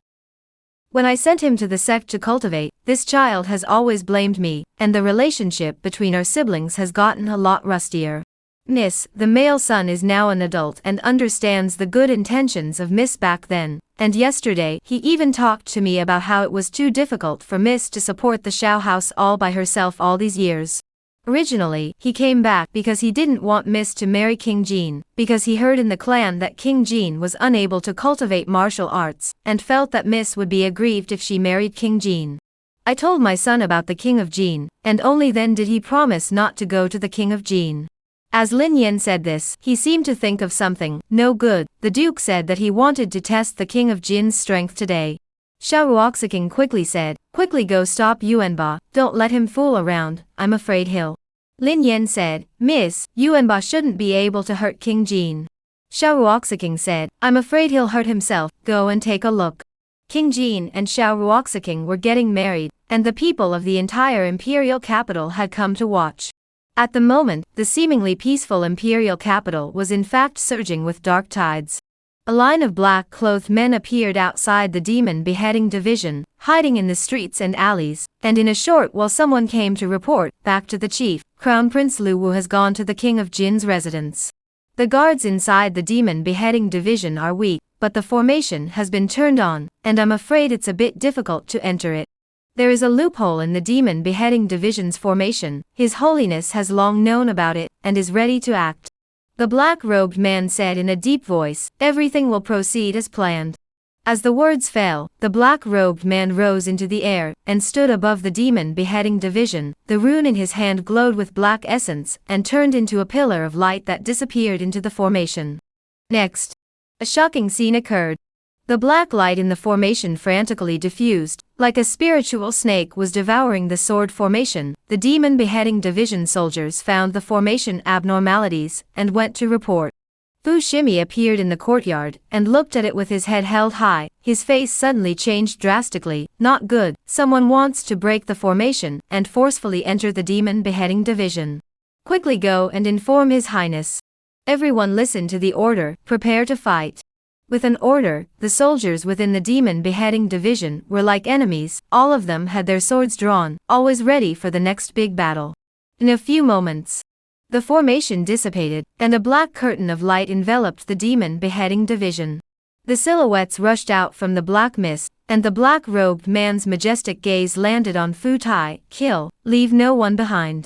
When I sent him to the sect to cultivate, this child has always blamed me, and the relationship between our siblings has gotten a lot rustier. Miss, the male son is now an adult and understands the good intentions of Miss back then, and yesterday he even talked to me about how it was too difficult for Miss to support the Shao house all by herself all these years. Originally, he came back because he didn't want Miss to marry King Jin, because he heard in the clan that King Jin was unable to cultivate martial arts, and felt that Miss would be aggrieved if she married King Jin. I told my son about the King of Jin, and only then did he promise not to go to the King of Jin. As Lin Yen said this, he seemed to think of something no good. The Duke said that he wanted to test the King of Jin's strength today. Xiao Ruoxiking quickly said, "Quickly go stop Yuanba, don't let him fool around, I'm afraid he'll." Lin Yen said, "Miss, Yuanba shouldn't be able to hurt King Jin." Xiao Ruoxiking said, "I'm afraid he'll hurt himself, go and take a look." King Jin and Xiao Ruoxiking were getting married, and the people of the entire imperial capital had come to watch. At the moment, the seemingly peaceful imperial capital was in fact surging with dark tides. A line of black-clothed men appeared outside the demon beheading division, hiding in the streets and alleys, and in a short while someone came to report back to the chief, Crown Prince Lu Wu has gone to the King of Jin's residence. The guards inside the demon beheading division are weak, but the formation has been turned on, and I'm afraid it's a bit difficult to enter it. There is a loophole in the demon beheading division's formation, His Holiness has long known about it, and is ready to act. The black-robed man said in a deep voice, "Everything will proceed as planned." As the words fell, the black-robed man rose into the air, and stood above the demon beheading division. The rune in his hand glowed with black essence, and turned into a pillar of light that disappeared into the formation. Next, a shocking scene occurred. The black light in the formation frantically diffused, like a spiritual snake was devouring the sword formation. The demon beheading division soldiers found the formation abnormalities, and went to report. Fu Shimi appeared in the courtyard, and looked at it with his head held high. His face suddenly changed drastically. "Not good, someone wants to break the formation, and forcefully enter the demon beheading division. Quickly go and inform His Highness." Everyone listened to the order, "Prepare to fight." With an order, the soldiers within the demon beheading division were like enemies. All of them had their swords drawn, always ready for the next big battle. In a few moments, the formation dissipated, and a black curtain of light enveloped the demon beheading division. The silhouettes rushed out from the black mist, and the black-robed man's majestic gaze landed on Fu Tai. "Kill, leave no one behind."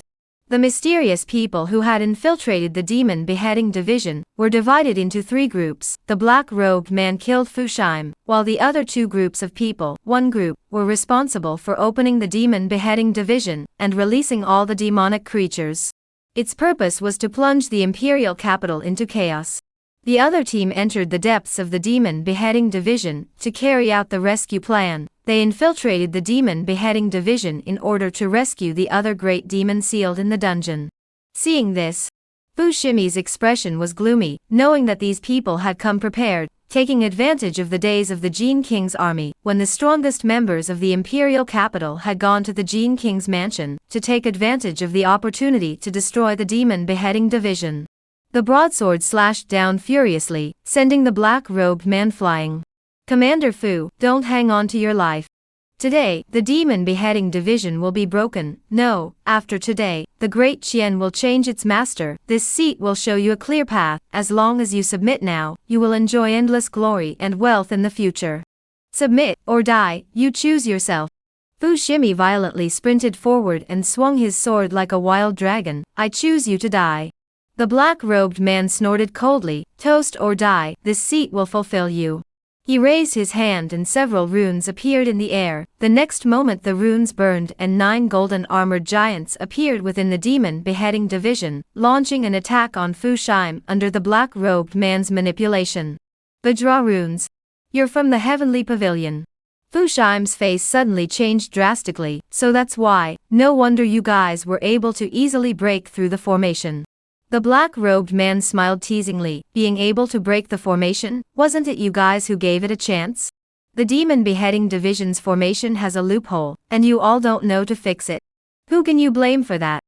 The mysterious people who had infiltrated the demon beheading division were divided into 3 groups. The black-robed man killed Fu Shime, while the other 2 groups of people, 1 group, were responsible for opening the demon beheading division and releasing all the demonic creatures. Its purpose was to plunge the imperial capital into chaos. The other team entered the depths of the demon beheading division to carry out the rescue plan. They infiltrated the demon beheading division in order to rescue the other great demon sealed in the dungeon. Seeing this, Fu Shimi's expression was gloomy, knowing that these people had come prepared, taking advantage of the days of the Jin King's army, when the strongest members of the imperial capital had gone to the Jin King's mansion, to take advantage of the opportunity to destroy the demon beheading division. The broadsword slashed down furiously, sending the black-robed man flying. "Commander Fu, don't hang on to your life. Today, the demon beheading division will be broken. No, after today, the great Qian will change its master. This seat will show you a clear path. As long as you submit now, you will enjoy endless glory and wealth in the future. Submit, or die, you choose yourself." Fu Shimi violently sprinted forward and swung his sword like a wild dragon. "I choose you to die." The black-robed man snorted coldly, "Toast or die, this seat will fulfill you." He raised his hand and several runes appeared in the air. The next moment the runes burned and 9 golden armored giants appeared within the demon beheading division, launching an attack on Fu Shime under the black-robed man's manipulation. "Vajra runes. You're from the heavenly pavilion." Fu Shime's face suddenly changed drastically. "So that's why, no wonder you guys were able to easily break through the formation." The black-robed man smiled teasingly. "Being able to break the formation, wasn't it you guys who gave it a chance? The demon beheading division's formation has a loophole, and you all don't know to fix it. Who can you blame for that?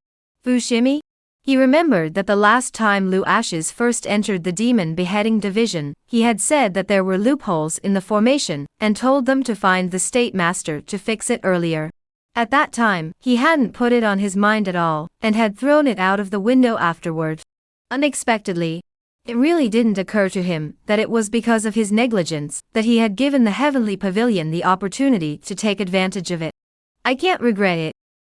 Fu Shimi?" He remembered that the last time Lu Ashes first entered the demon beheading division, he had said that there were loopholes in the formation, and told them to find the state master to fix it earlier. At that time, he hadn't put it on his mind at all, and had thrown it out of the window afterward. Unexpectedly, it really didn't occur to him that it was because of his negligence that he had given the heavenly pavilion the opportunity to take advantage of it. "I can't regret it."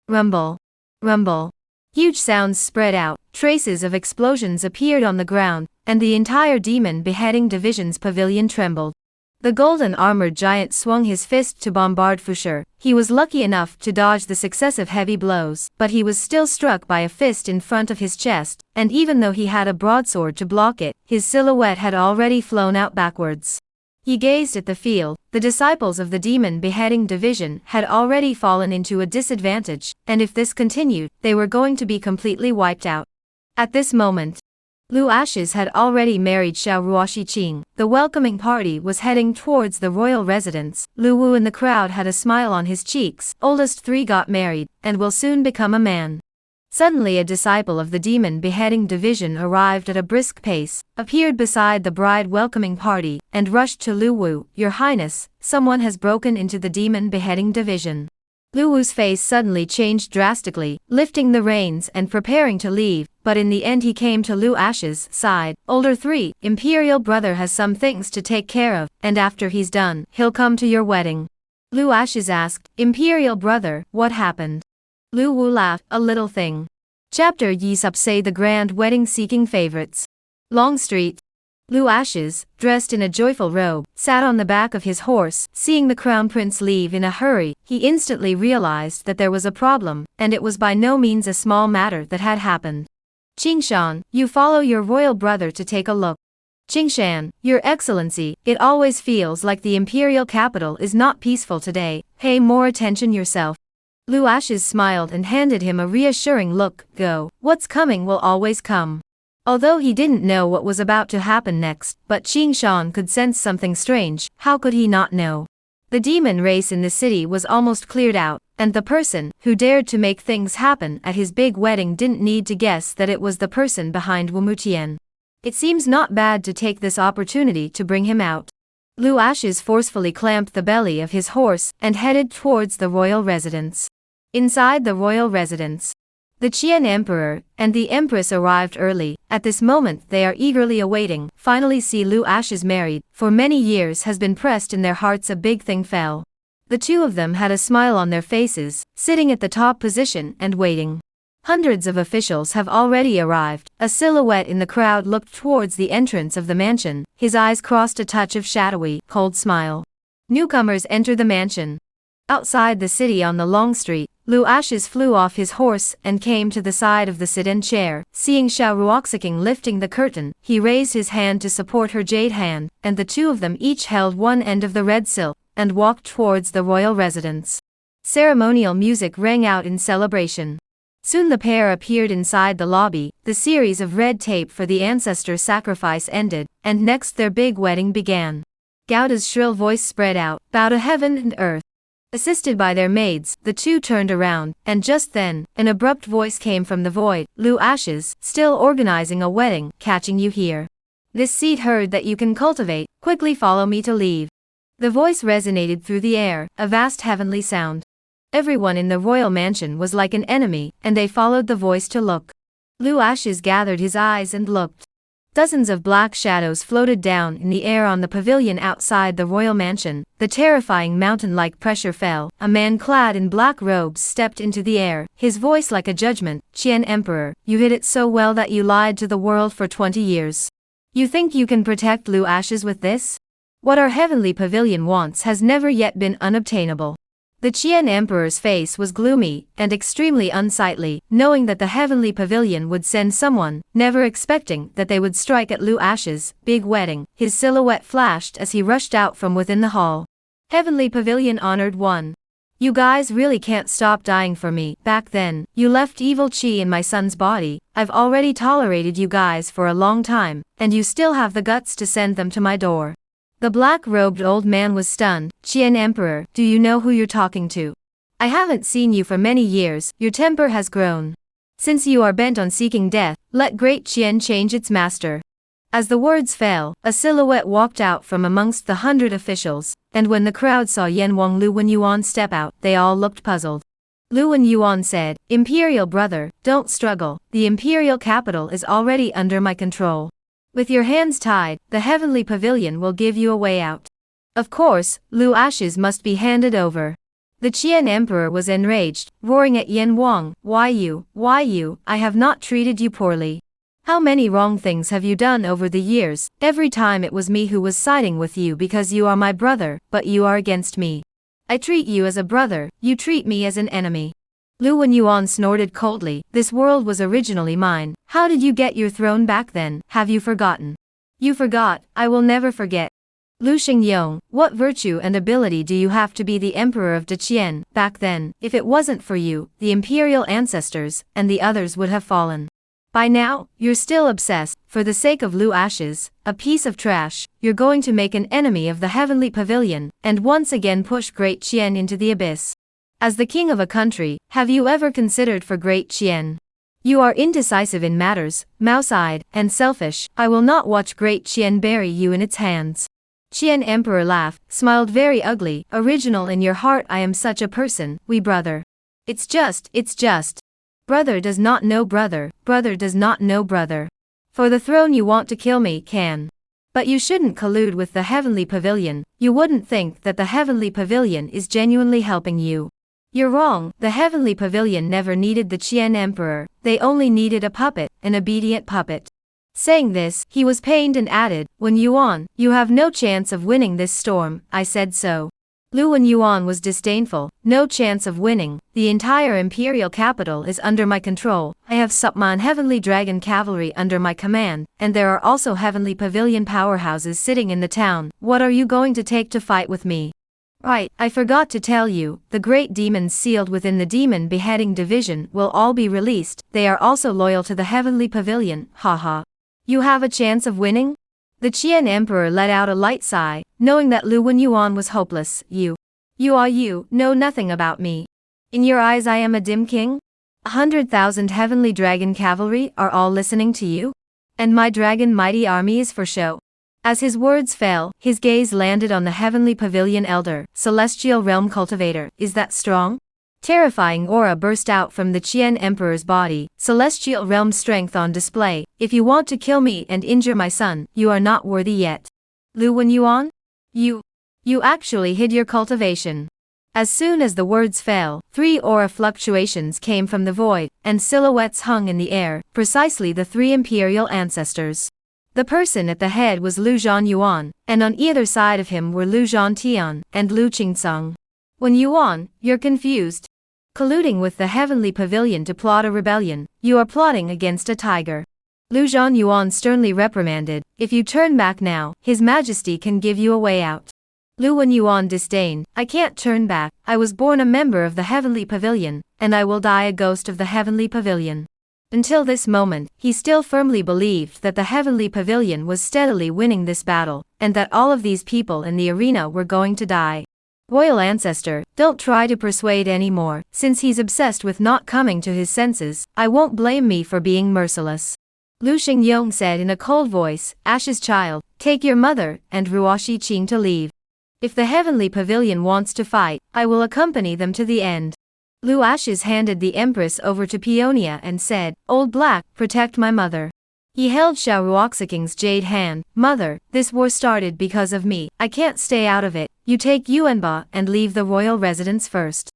Rumble. Rumble. Huge sounds spread out, traces of explosions appeared on the ground, and the entire demon beheading division's pavilion trembled. The golden-armored giant swung his fist to bombard Fushur. He was lucky enough to dodge the successive heavy blows, but he was still struck by a fist in front of his chest, and even though he had a broadsword to block it, his silhouette had already flown out backwards. He gazed at the field. The disciples of the demon beheading division had already fallen into a disadvantage, and if this continued, they were going to be completely wiped out. At this moment, Lu Ashes had already married Xiao Ruoshi Qing. The welcoming party was heading towards the royal residence. Lu Wu in the crowd had a smile on his cheeks. Oldest three got married, and will soon become a man. Suddenly a disciple of the demon beheading division arrived at a brisk pace, appeared beside the bride welcoming party, and rushed to Lu Wu. Your Highness, someone has broken into the demon beheading division. Lu Wu's face suddenly changed drastically, lifting the reins and preparing to leave, but in the end he came to Lu Ash's side. Older three, Imperial brother has some things to take care of, and after he's done, he'll come to your wedding. Lu Ashes asked, Imperial brother, what happened? Lu Wu laughed, a little thing. Chapter Yi Say the Grand Wedding Seeking Favorites. Long Street. Lu Ashes, dressed in a joyful robe, sat on the back of his horse. Seeing the crown prince leave in a hurry, he instantly realized that there was a problem, and it was by no means a small matter that had happened. Qingshan, you follow your royal brother to take a look. Qingshan, Your Excellency, it always feels like the imperial capital is not peaceful today. Pay more attention yourself. Lu Ashes smiled and handed him a reassuring look. Go, what's coming will always come. Although he didn't know what was about to happen next, but Qingshan could sense something strange. How could he not know? The demon race in the city was almost cleared out, and the person who dared to make things happen at his big wedding didn't need to guess that it was the person behind Wumutian. It seems not bad to take this opportunity to bring him out. Lu Ashes forcefully clamped the belly of his horse and headed towards the royal residence. Inside the royal residence, the Qian Emperor and the Empress arrived early. At this moment they are eagerly awaiting. Finally see Lu Ashes married. For many years has been pressed in their hearts a big thing fell. The two of them had a smile on their faces, sitting at the top position and waiting. Hundreds of officials have already arrived. A silhouette in the crowd looked towards the entrance of the mansion. His eyes crossed a touch of shadowy, cold smile. Newcomers enter the mansion. Outside the city on the long street, Lu Ashes flew off his horse and came to the side of the sit-in chair. Seeing Xiao Ruoxiking lifting the curtain, he raised his hand to support her jade hand, and the two of them each held one end of the red silk, and walked towards the royal residence. Ceremonial music rang out in celebration. Soon the pair appeared inside the lobby. The series of red tape for the ancestor sacrifice ended, and next their big wedding began. Gauda's shrill voice spread out, bow to heaven and earth. Assisted by their maids, the two turned around, and just then, an abrupt voice came from the void. Lu Ashes, still organizing a wedding, catching you here. This seed herd that you can cultivate, quickly follow me to leave. The voice resonated through the air, a vast heavenly sound. Everyone in the royal mansion was like an enemy, and they followed the voice to look. Lu Ashes gathered his eyes and looked. Dozens of black shadows floated down in the air on the pavilion outside the royal mansion. The terrifying mountain-like pressure fell. A man clad in black robes stepped into the air, his voice like a judgment. Qian Emperor, you hid it so well that you lied to the world for 20 years. You think you can protect Lu Ashes with this? What our heavenly pavilion wants has never yet been unobtainable. The Qian Emperor's face was gloomy and extremely unsightly, knowing that the heavenly pavilion would send someone, never expecting that they would strike at Lu Ashes' big wedding. His silhouette flashed as he rushed out from within the hall. Heavenly Pavilion Honored One. You guys really can't stop dying for me. Back then, you left evil chi in my son's body. I've already tolerated you guys for a long time, and you still have the guts to send them to my door. The black-robed old man was stunned. Qian Emperor, do you know who you're talking to? I haven't seen you for many years. Your temper has grown. Since you are bent on seeking death, let great Qian change its master. As the words fell, a silhouette walked out from amongst the 100 officials, and when the crowd saw Yan Wang Lu Wenyuan step out, they all looked puzzled. Lu Wenyuan said, Imperial brother, don't struggle. The imperial capital is already under my control. With your hands tied, the heavenly pavilion will give you a way out. Of course, Lu Ashes must be handed over. The Qian emperor was enraged, roaring at Yan Wang, Why you, I have not treated you poorly. How many wrong things have you done over the years? Every time it was me who was siding with you because you are my brother, but you are against me. I treat you as a brother, you treat me as an enemy. Lu Wenyuan snorted coldly, This world was originally mine, how did you get your throne back then? Have you forgotten? You forgot, I will never forget. Lu Xingyong, what virtue and ability do you have to be the emperor of Deqian? Back then, if it wasn't for you, the imperial ancestors, and the others would have fallen. By now, you're still obsessed, for the sake of Lu Ashes, a piece of trash, you're going to make an enemy of the heavenly pavilion, and once again push Great Qian into the abyss. As the king of a country, have you ever considered for Great Qian? You are indecisive in matters, mouse-eyed, and selfish, I will not watch Great Qian bury you in its hands. Qian Emperor laughed, smiled very ugly, original in your heart I am such a person, we brother. It's just. Brother does not know brother, brother does not know brother. For the throne you want to kill me, can. But you shouldn't collude with the heavenly pavilion, you wouldn't think that the heavenly pavilion is genuinely helping you. You're wrong, the heavenly pavilion never needed the Qian Emperor, they only needed a puppet, an obedient puppet. Saying this, he was pained and added, Wenyuan, you have no chance of winning this storm, I said so. Lu Wenyuan was disdainful, no chance of winning, the entire imperial capital is under my control, I have Subman heavenly dragon cavalry under my command, and there are also heavenly pavilion powerhouses sitting in the town, what are you going to take to fight with me? Right, I forgot to tell you, the great demons sealed within the demon beheading division will all be released, they are also loyal to the heavenly pavilion, haha. You have a chance of winning? The Qian Emperor let out a light sigh, knowing that Lu Wenyuan was hopeless, you know nothing about me. In your eyes I am a dim king? 100,000 heavenly dragon cavalry are all listening to you? And my dragon mighty army is for show. As his words fell, his gaze landed on the heavenly pavilion elder, celestial realm cultivator, is that strong? Terrifying aura burst out from the Qian Emperor's body, celestial realm strength on display, if you want to kill me and injure my son, you are not worthy yet. Lu Wenyuan? You actually hid your cultivation. As soon as the words fell, 3 aura fluctuations came from the void, and silhouettes hung in the air, precisely the 3 imperial ancestors. The person at the head was Lu Zhanyuan, and on either side of him were Lu Zhantian and Lu Qingsung. Wenyuan, you're confused. Colluding with the heavenly pavilion to plot a rebellion, you are plotting against a tiger. Lu Zhanyuan sternly reprimanded, if you turn back now, His Majesty can give you a way out. Lu Wenyuan disdained, I can't turn back, I was born a member of the heavenly pavilion, and I will die a ghost of the heavenly pavilion. Until this moment, he still firmly believed that the heavenly pavilion was steadily winning this battle, and that all of these people in the arena were going to die. Royal ancestor, don't try to persuade anymore, since he's obsessed with not coming to his senses, I won't blame me for being merciless. Lu Xingyong said in a cold voice, Ash's child, take your mother and Ruoshi Qing to leave. If the heavenly pavilion wants to fight, I will accompany them to the end. Lu Ashes handed the Empress over to Peonia and said, Old Black, protect my mother. He held Xiao Ruoxiking's jade hand, Mother, this war started because of me, I can't stay out of it, you take Yuanba and leave the royal residence first.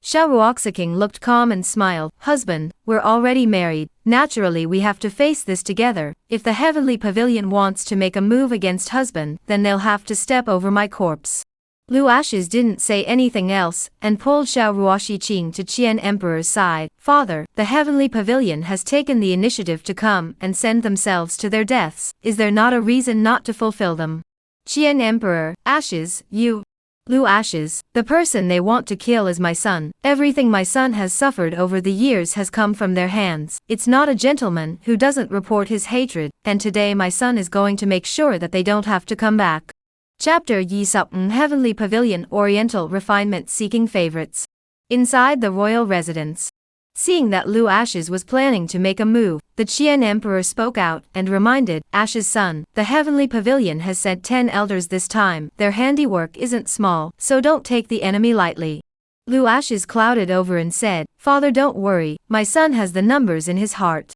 Xiao Ruoxiking looked calm and smiled, Husband, we're already married, naturally we have to face this together, if the heavenly pavilion wants to make a move against husband, then they'll have to step over my corpse. Lu Ashes didn't say anything else, and pulled Xiao Ruoshi Qing to Qian Emperor's side. Father, the heavenly pavilion has taken the initiative to come and send themselves to their deaths, is there not a reason not to fulfill them? Qian Emperor, Ashes, you. Lu Ashes, the person they want to kill is my son, everything my son has suffered over the years has come from their hands, it's not a gentleman who doesn't report his hatred, and today my son is going to make sure that they don't have to come back. Chapter Yi Supn Heavenly Pavilion Oriental Refinement Seeking Favorites. Inside the royal residence. Seeing that Lu Ashes was planning to make a move, the Qian Emperor spoke out and reminded, Ashes' son, the heavenly pavilion has sent 10 elders this time, their handiwork isn't small, so don't take the enemy lightly. Lu Ashes clouded over and said, Father don't worry, my son has the numbers in his heart.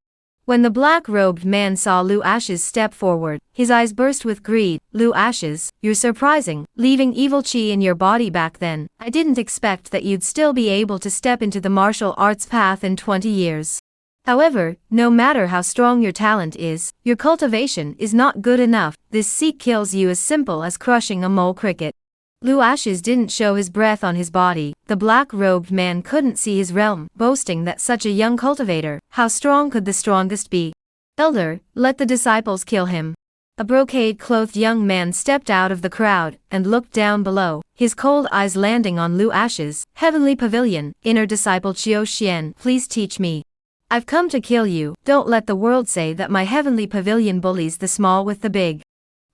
When the black-robed man saw Lu Ashes step forward, his eyes burst with greed. Lu Ashes, you're surprising, leaving evil chi in your body back then. I didn't expect that you'd still be able to step into the martial arts path in 20 years. However, no matter how strong your talent is, your cultivation is not good enough. This seek kills you as simple as crushing a mole cricket. Lu Ashes didn't show his breath on his body. The black-robed man couldn't see his realm, boasting that such a young cultivator, how strong could the strongest be? Elder, let the disciples kill him. A brocade-clothed young man stepped out of the crowd and looked down below, his cold eyes landing on Lu Ashes. Heavenly Pavilion, inner disciple Qiu Xian, please teach me. I've come to kill you. Don't let the world say that my Heavenly Pavilion bullies the small with the big.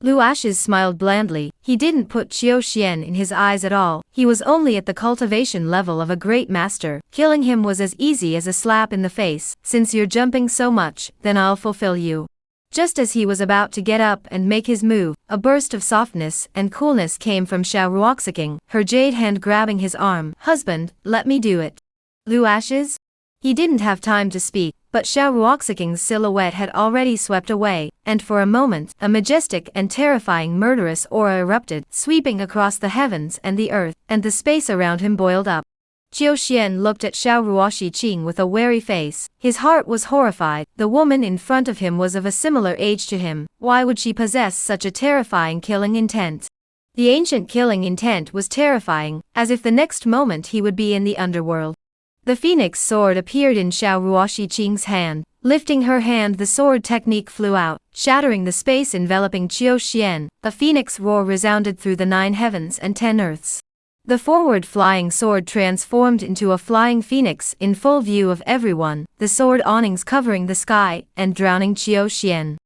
Lu Ashes smiled blandly. He didn't put Qiu Xian in his eyes at all. He was only at the cultivation level of a great master. Killing him was as easy as a slap in the face. Since you're jumping so much, then I'll fulfill you. Just as he was about to get up and make his move, a burst of softness and coolness came from Xiao Ruoxing, her jade hand grabbing his arm. Husband, let me do it. Lu Ashes? He didn't have time to speak, but Xiao Ruoxing's silhouette had already swept away, and for a moment, a majestic and terrifying murderous aura erupted, sweeping across the heavens and the earth, and the space around him boiled up. Qiu Xian looked at Xiao Ruoxing with a wary face. His heart was horrified. The woman in front of him was of a similar age to him. Why would she possess such a terrifying killing intent? The ancient killing intent was terrifying, as if the next moment he would be in the underworld. The phoenix sword appeared in Xiao Ruoxing's hand. Lifting her hand, the sword technique flew out, shattering the space enveloping Qiu Xian. A phoenix roar resounded through the 9 heavens and 10 earths. The forward flying sword transformed into a flying phoenix in full view of everyone, the sword awnings covering the sky and drowning Qiu Xian.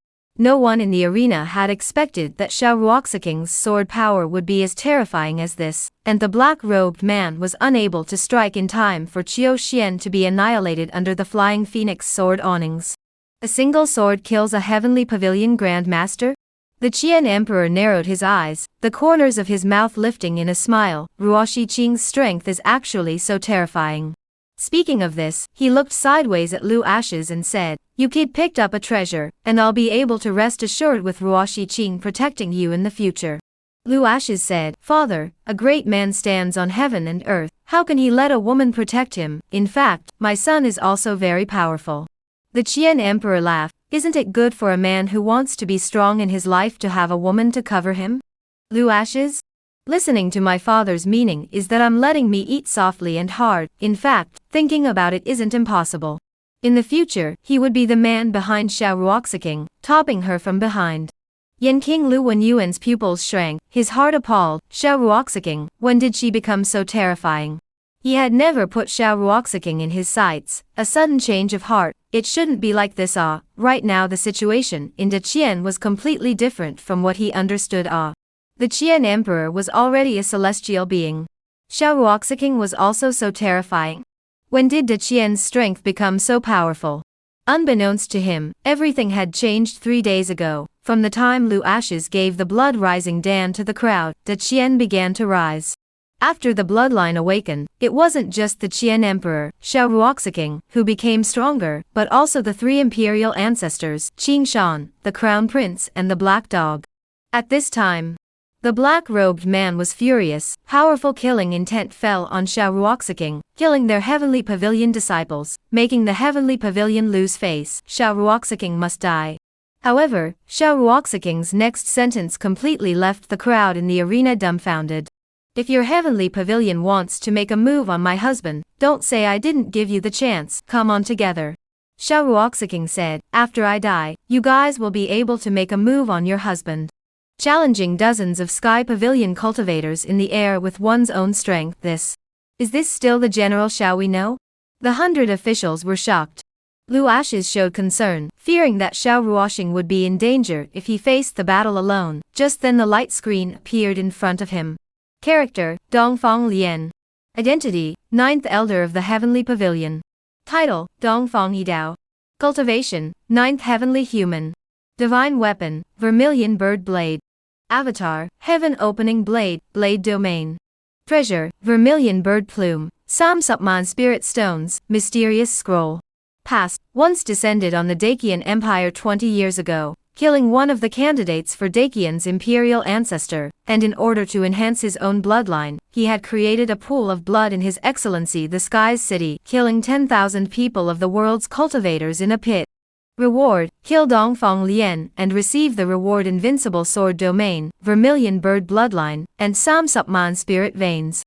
No one in the arena had expected that Xiao Ruoxing's sword power would be as terrifying as this, and the black-robed man was unable to strike in time for Qiu Xian to be annihilated under the flying phoenix sword awnings. A single sword kills a Heavenly Pavilion Grand Master? The Qian Emperor narrowed his eyes, the corners of his mouth lifting in a smile. Ruoxing's strength is actually so terrifying. Speaking of this, he looked sideways at Lu Ashes and said, "You kid picked up a treasure, and I'll be able to rest assured with Ruoxing protecting you in the future." Lu Ashes said, "Father, a great man stands on heaven and earth. How can he let a woman protect him? In fact, my son is also very powerful." The Qian Emperor laughed. "Isn't it good for a man who wants to be strong in his life to have a woman to cover him?" Lu Ashes? Listening to my father's meaning is that I'm letting me eat softly and hard. In fact, thinking about it isn't impossible. In the future, he would be the man behind Xiao Ruoxing, topping her from behind. Yan King Lu Wenyuan's pupils shrank, his heart appalled. Xiao Ruoxing, when did she become so terrifying? He had never put Xiao Ruoxing in his sights. A sudden change of heart. It shouldn't be like this. Right now the situation in Deqian was completely different from what he understood. The Qian Emperor was already a celestial being. Xiao Ruoxing was also so terrifying. When did Deqian's strength become so powerful? Unbeknownst to him, everything had changed 3 days ago. From the time Lu Ashes gave the blood-rising Dan to the crowd, Deqian began to rise. After the bloodline awakened, it wasn't just the Qian Emperor, Xiao Ruoxing, who became stronger, but also the 3 imperial ancestors, Qing Shan, the Crown Prince and the Black Dog. At this time, the black-robed man was furious. Powerful killing intent fell on Xiao Ruoxing, killing their Heavenly Pavilion disciples, making the Heavenly Pavilion lose face. Xiao Ruoxing must die. However, Xiao Ruoxing's next sentence completely left the crowd in the arena dumbfounded. "If your Heavenly Pavilion wants to make a move on my husband, don't say I didn't give you the chance. Come on together." Xiao Ruoxing said, "After I die, you guys will be able to make a move on your husband." Challenging dozens of Sky Pavilion cultivators in the air with one's own strength. Is this still the General Xiao we know? The 100 officials were shocked. Lu Ashes showed concern, fearing that Xiao Ruoxing would be in danger if he faced the battle alone. Just then the light screen appeared in front of him. Character, Dongfang Lian. Identity, 9th Elder of the Heavenly Pavilion. Title, Dongfang Yidao. Cultivation, 9th Heavenly Human. Divine Weapon, Vermilion Bird Blade. Avatar, Heaven Opening Blade, Blade Domain. Treasure, Vermilion Bird Plume. Samsupman Spirit Stones, Mysterious Scroll. Past, once descended on the Dacian Empire 20 years ago, killing one of the candidates for Dacian's imperial ancestor, and in order to enhance his own bloodline, he had created a pool of blood in His Excellency the Sky's city, killing 10,000 people of the world's cultivators in a pit. Reward: kill Dongfang Lian and receive the reward Invincible Sword Domain, Vermilion Bird Bloodline, and Samsupman Spirit Veins.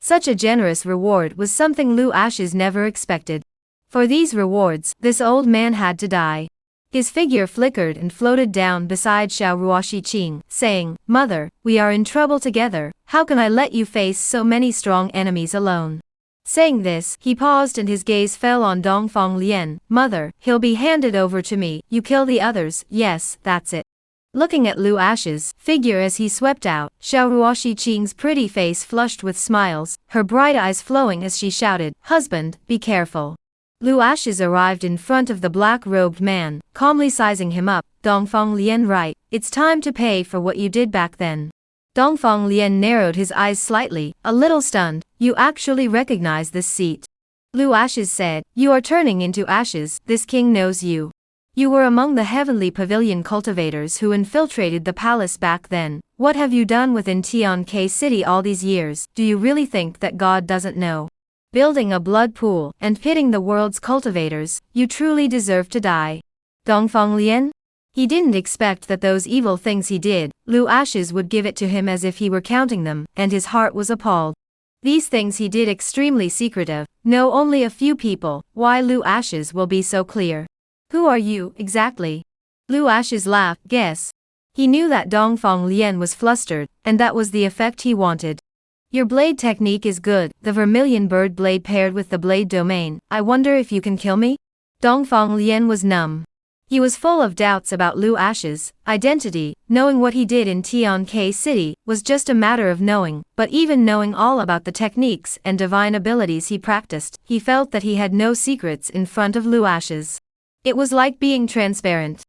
Such a generous reward was something Lu Ashes never expected. For these rewards, this old man had to die. His figure flickered and floated down beside Xiao Ruoxi Qing, saying, "Mother, we are in trouble together, how can I let you face so many strong enemies alone?" Saying this, he paused and his gaze fell on Dongfang Lian. "Mother, he'll be handed over to me, you kill the others, yes, that's it." Looking at Lu Ash's figure as he swept out, Xiao Ruoxi Qing's pretty face flushed with smiles, her bright eyes flowing as she shouted, "Husband, be careful." Lu Ashes arrived in front of the black-robed man, calmly sizing him up. "Dongfang Lian, right, it's time to pay for what you did back then." Dongfang Lian narrowed his eyes slightly, a little stunned. "You actually recognize this seat?" Lu Ashes said, "You are turning into ashes, this king knows you. You were among the heavenly pavilion cultivators who infiltrated the palace back then. What have you done within Tianke City all these years? Do you really think that God doesn't know? Building a blood pool and pitting the world's cultivators, you truly deserve to die." Dongfang Lian? He didn't expect that those evil things he did, Lu Ashes would give it to him as if he were counting them, and his heart was appalled. These things he did extremely secretive, know only a few people. Why Lu Ashes will be so clear. "Who are you, exactly?" Lu Ashes laughed. "Guess." He knew that Dongfang Lian was flustered, and that was the effect he wanted. "Your blade technique is good, the Vermilion Bird blade paired with the blade domain. I wonder if you can kill me?" Dongfang Lian was numb. He was full of doubts about Lu Ash's identity. Knowing what he did in Tianke City was just a matter of knowing, but even knowing all about the techniques and divine abilities he practiced, he felt that he had no secrets in front of Lu Ash's. It was like being transparent.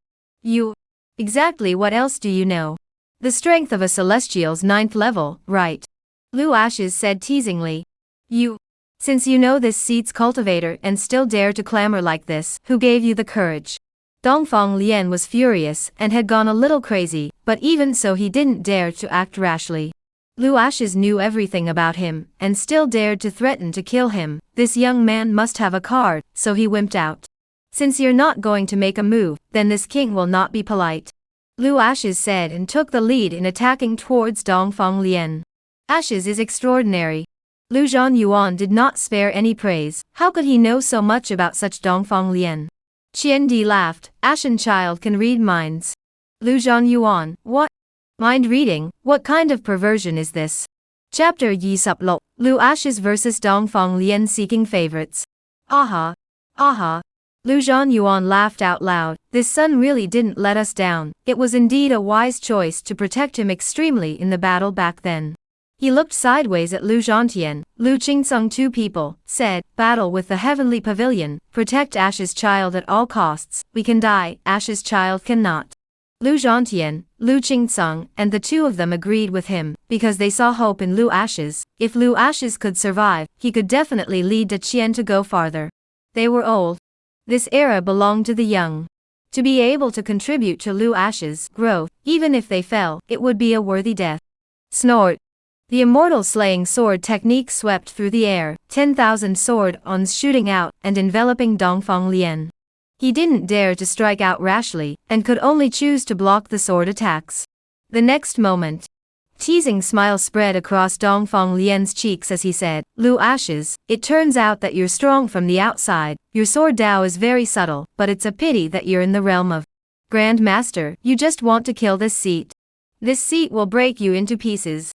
"You? Exactly what else do you know? The strength of a Celestial's 9th level, right?" Lu Ashes said teasingly. "You? Since you know this seat's cultivator and still dare to clamor like this, who gave you the courage?" Dongfang Lian was furious and had gone a little crazy, but even so he didn't dare to act rashly. Lu Ashes knew everything about him, and still dared to threaten to kill him. This young man must have a card, so he wimped out. "Since you're not going to make a move, then this king will not be polite," Lu Ashes said and took the lead in attacking towards Dongfang Lian. "Ashes is extraordinary." Lu Zhanyuan did not spare any praise. How could he know so much about such Dongfang Lian? Qian Di laughed. "Ashen child can read minds." Lu Zhanyuan, "What? Mind reading? What kind of perversion is this?" Chapter Yi Sup Lo, Lu Ashes vs Dongfang Lian seeking favorites. "Aha! Aha!" Lu Zhanyuan laughed out loud. This son really didn't let us down. It was indeed a wise choice to protect him extremely in the battle back then. He looked sideways at Lu Zhantian. Lu Qingsung, two people, said, "Battle with the heavenly pavilion, protect Ash's child at all costs. We can die, Ash's child cannot." Lu Zhantian, Lu Qingsung, and the two of them agreed with him, because they saw hope in Lu Ashes. If Lu Ashes could survive, he could definitely lead Da Qian to go farther. They were old. This era belonged to the young. To be able to contribute to Lu Ashes' growth, even if they fell, it would be a worthy death. Snort. The immortal slaying sword technique swept through the air, 10,000 sword-ons shooting out and enveloping Dongfang Lian. He didn't dare to strike out rashly, and could only choose to block the sword attacks. The next moment, teasing smile spread across Dongfang Lian's cheeks as he said, "Lu Ashes, it turns out that you're strong from the outside. Your sword Dao is very subtle, but it's a pity that you're in the realm of Grand Master. You just want to kill this seat. This seat will break you into pieces.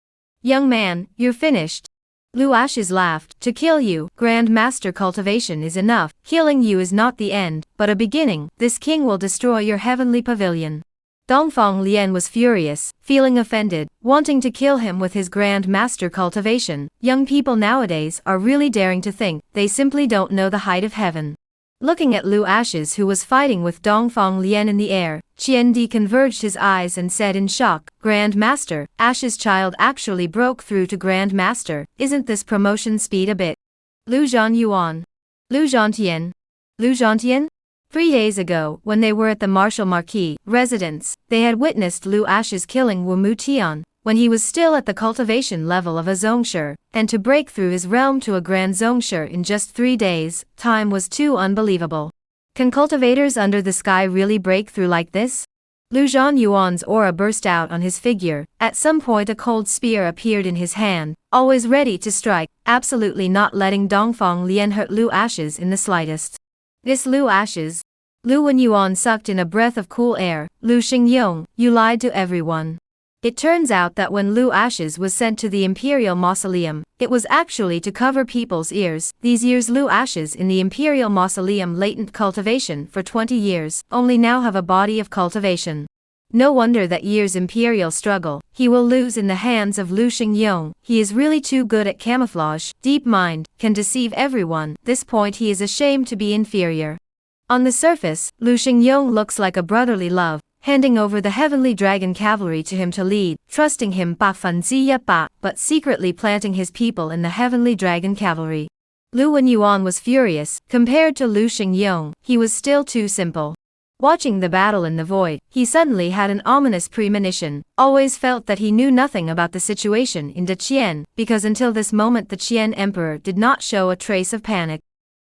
Young man, you're finished." Lu Ashes laughed. "To kill you, Grand Master cultivation is enough. Killing you is not the end, but a beginning. This king will destroy your heavenly pavilion." Dongfang Lian was furious, feeling offended, wanting to kill him with his Grand Master cultivation. Young people nowadays are really daring to think, they simply don't know the height of heaven. Looking at Lu Ashes, who was fighting with Dongfang Lian in the air, Qian Di converged his eyes and said in shock, "Grand Master, Ash's child actually broke through to Grand Master. Isn't this promotion speed a bit?" Lu Zhanyuan. Lu Zhantian. Lu Zhantian? 3 days ago, when they were at the Martial Marquis residence, they had witnessed Lu Ashes killing Wu Mu Tian, when he was still at the cultivation level of a Zongshi, and to break through his realm to a Grand Zongshi in just 3 days, time was too unbelievable. Can cultivators under the sky really break through like this? Lu Zhanyuan's aura burst out on his figure. At some point a cold spear appeared in his hand, always ready to strike, absolutely not letting Dongfang Lian hurt Lu Ashes in the slightest. This Lu Ashes? Lu Wenyuan sucked in a breath of cool air. Lu Xingyong, you lied to everyone. It turns out that when Lu Ashes was sent to the Imperial Mausoleum, it was actually to cover people's ears. These years Lu Ashes in the Imperial Mausoleum latent cultivation for 20 years, only now have a body of cultivation. No wonder that years Imperial struggle, he will lose in the hands of Lu Xingyong. He is really too good at camouflage, deep mind, can deceive everyone. This point he is ashamed to be inferior. On the surface, Lu Xingyong looks like a brotherly love, handing over the heavenly dragon cavalry to him to lead, trusting him but secretly planting his people in the heavenly dragon cavalry. Lu Wenyuan was furious. Compared to Lu Xingyong, he was still too simple. Watching the battle in the void, he suddenly had an ominous premonition, always felt that he knew nothing about the situation in Deqian, because until this moment the Qian Emperor did not show a trace of panic.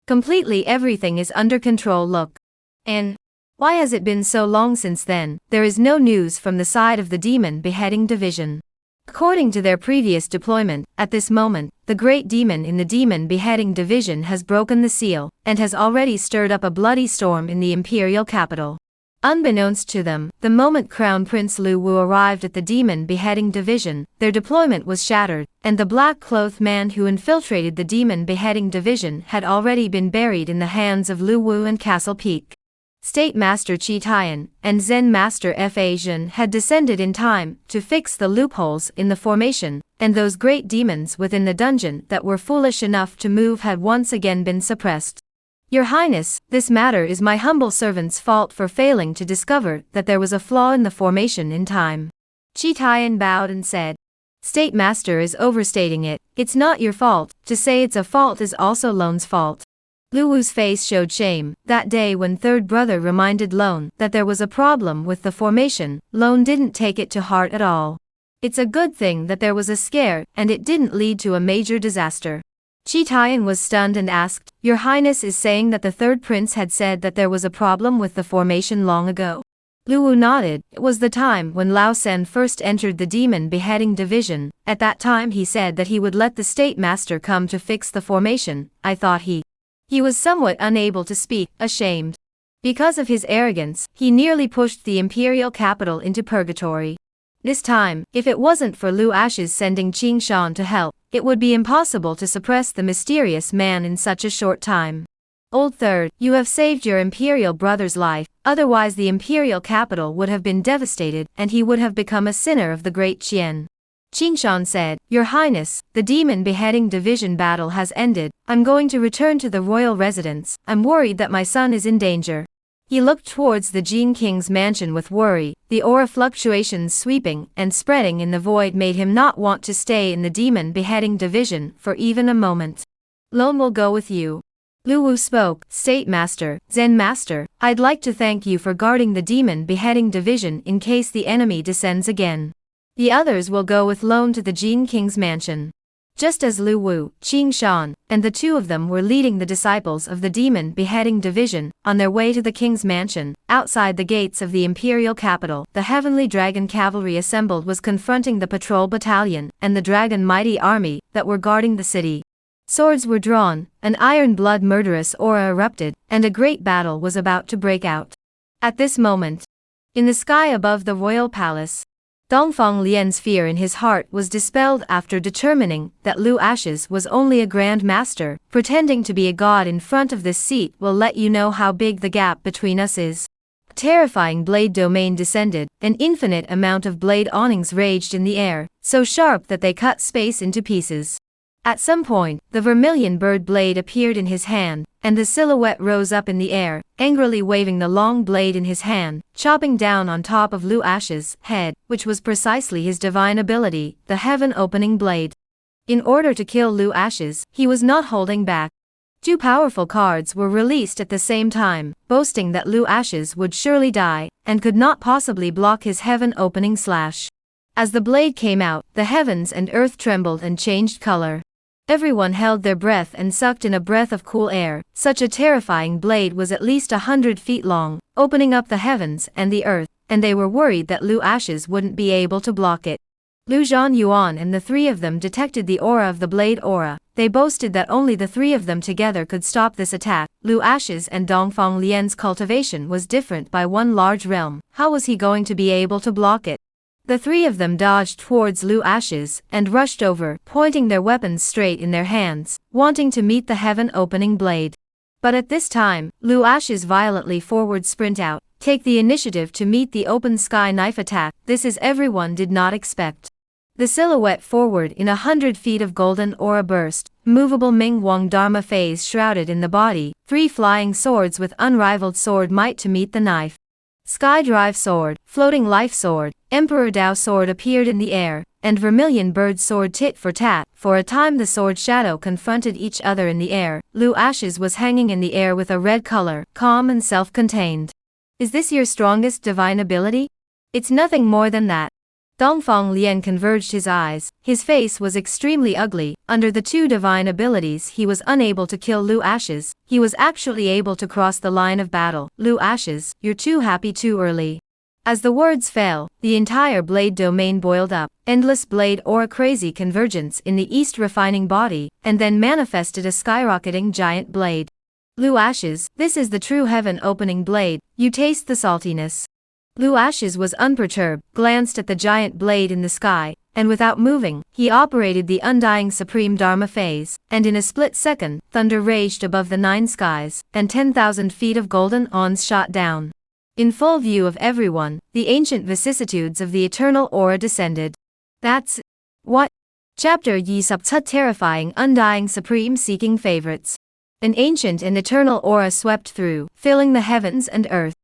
Completely everything is under control. Look. And why has it been so long since then? There is no news from the side of the Demon Beheading Division. According to their previous deployment, at this moment, the great demon in the Demon Beheading Division has broken the seal, and has already stirred up a bloody storm in the imperial capital. Unbeknownst to them, the moment Crown Prince Lu Wu arrived at the Demon Beheading Division, their deployment was shattered, and the black-clothed man who infiltrated the Demon Beheading Division had already been buried in the hands of Lu Wu and Castle Peak. State Master Qi Tian and Zen Master Fa Zhen had descended in time to fix the loopholes in the formation, and those great demons within the dungeon that were foolish enough to move had once again been suppressed. Your Highness, this matter is my humble servant's fault for failing to discover that there was a flaw in the formation in time. Qi Tian bowed and said, State Master is overstating it. It's not your fault. To say it's a fault is also Lone's fault. Lu Wu's face showed shame. That day when third brother reminded Lone that there was a problem with the formation, Lone didn't take it to heart at all. It's a good thing that there was a scare, and it didn't lead to a major disaster. Qi Tian was stunned and asked, Your Highness is saying that the third prince had said that there was a problem with the formation long ago? Lu Wu nodded. It was the time when Lao Sen first entered the Demon Beheading Division. At that time he said that he would let the State Master come to fix the formation. I thought he was somewhat unable to speak, ashamed. Because of his arrogance, he nearly pushed the imperial capital into purgatory. This time, if it wasn't for Lu Ashes sending Qing Shan to help, it would be impossible to suppress the mysterious man in such a short time. Old Third, you have saved your imperial brother's life, otherwise the imperial capital would have been devastated, and he would have become a sinner of the great Qian. Qingshan said, Your Highness, the Demon Beheading Division battle has ended. I'm going to return to the royal residence. I'm worried that my son is in danger. He looked towards the Jin King's mansion with worry. The aura fluctuations sweeping and spreading in the void made him not want to stay in the Demon Beheading Division for even a moment. Lone will go with you. Lu Wu spoke, State Master, Zen Master, I'd like to thank you for guarding the Demon Beheading Division in case the enemy descends again. The others will go with Lone to the Jin King's mansion. Just as Lu Wu, Qing Shan, and the two of them were leading the disciples of the Demon Beheading Division on their way to the king's mansion, outside the gates of the imperial capital, the heavenly dragon cavalry assembled was confronting the patrol battalion and the dragon mighty army that were guarding the city. Swords were drawn, an iron blood murderous aura erupted, and a great battle was about to break out. At this moment, in the sky above the royal palace, Dongfang Lian's fear in his heart was dispelled after determining that Lu Ashes was only a grand master. Pretending to be a god in front of this seat will let you know how big the gap between us is. A terrifying blade domain descended, an infinite amount of blade awnings raged in the air, so sharp that they cut space into pieces. At some point, the vermilion bird blade appeared in his hand, and the silhouette rose up in the air, angrily waving the long blade in his hand, chopping down on top of Lu Ash's head, which was precisely his divine ability, the heaven-opening blade. In order to kill Lu Ashes, he was not holding back. Two powerful cards were released at the same time, boasting that Lu Ashes would surely die, and could not possibly block his heaven opening slash. As the blade came out, the heavens and earth trembled and changed color. Everyone held their breath and sucked in a breath of cool air. Such a terrifying blade was at least 100 feet long, opening up the heavens and the earth, and they were worried that Lu Ashes wouldn't be able to block it. Lu Zhanyuan and the three of them detected the aura of the blade aura. They boasted that only the three of them together could stop this attack. Lu Ashes and Dongfang Lian's cultivation was different by one large realm. How was he going to be able to block it? The three of them dodged towards Lu Ashes and rushed over, pointing their weapons straight in their hands, wanting to meet the heaven-opening blade. But at this time, Lu Ashes violently forward sprint out, take the initiative to meet the open sky knife attack. This is everyone did not expect. The silhouette forward in 100 feet of golden aura burst, movable Ming Wang Dharma phase shrouded in the body, three flying swords with unrivaled sword might to meet the knife. Sky Drive Sword, Floating Life Sword, Emperor Dao Sword appeared in the air, and Vermilion Bird Sword tit for tat. For a time the sword shadow confronted each other in the air. Lu Ashes was hanging in the air with a red color, calm and self-contained. Is this your strongest divine ability? It's nothing more than that. Dongfang Lian converged his eyes. His face was extremely ugly. Under the two divine abilities he was unable to kill Lu Ashes. He was actually able to cross the line of battle. Lu Ashes, you're too happy too early. As the words fell, the entire blade domain boiled up. Endless blade aura crazy convergence in the east refining body, and then manifested a skyrocketing giant blade. Lu Ashes, this is the true heaven opening blade. You taste the saltiness. Lu Ashes was unperturbed, glanced at the giant blade in the sky, and without moving, he operated the undying supreme Dharma phase, and in a split second, thunder raged above the 9 skies, and 10,000 feet of golden awns shot down. In full view of everyone, the ancient vicissitudes of the eternal aura descended. That's what? Chapter Yi Subtut terrifying undying supreme seeking favorites. An ancient and eternal aura swept through, filling the heavens and earth.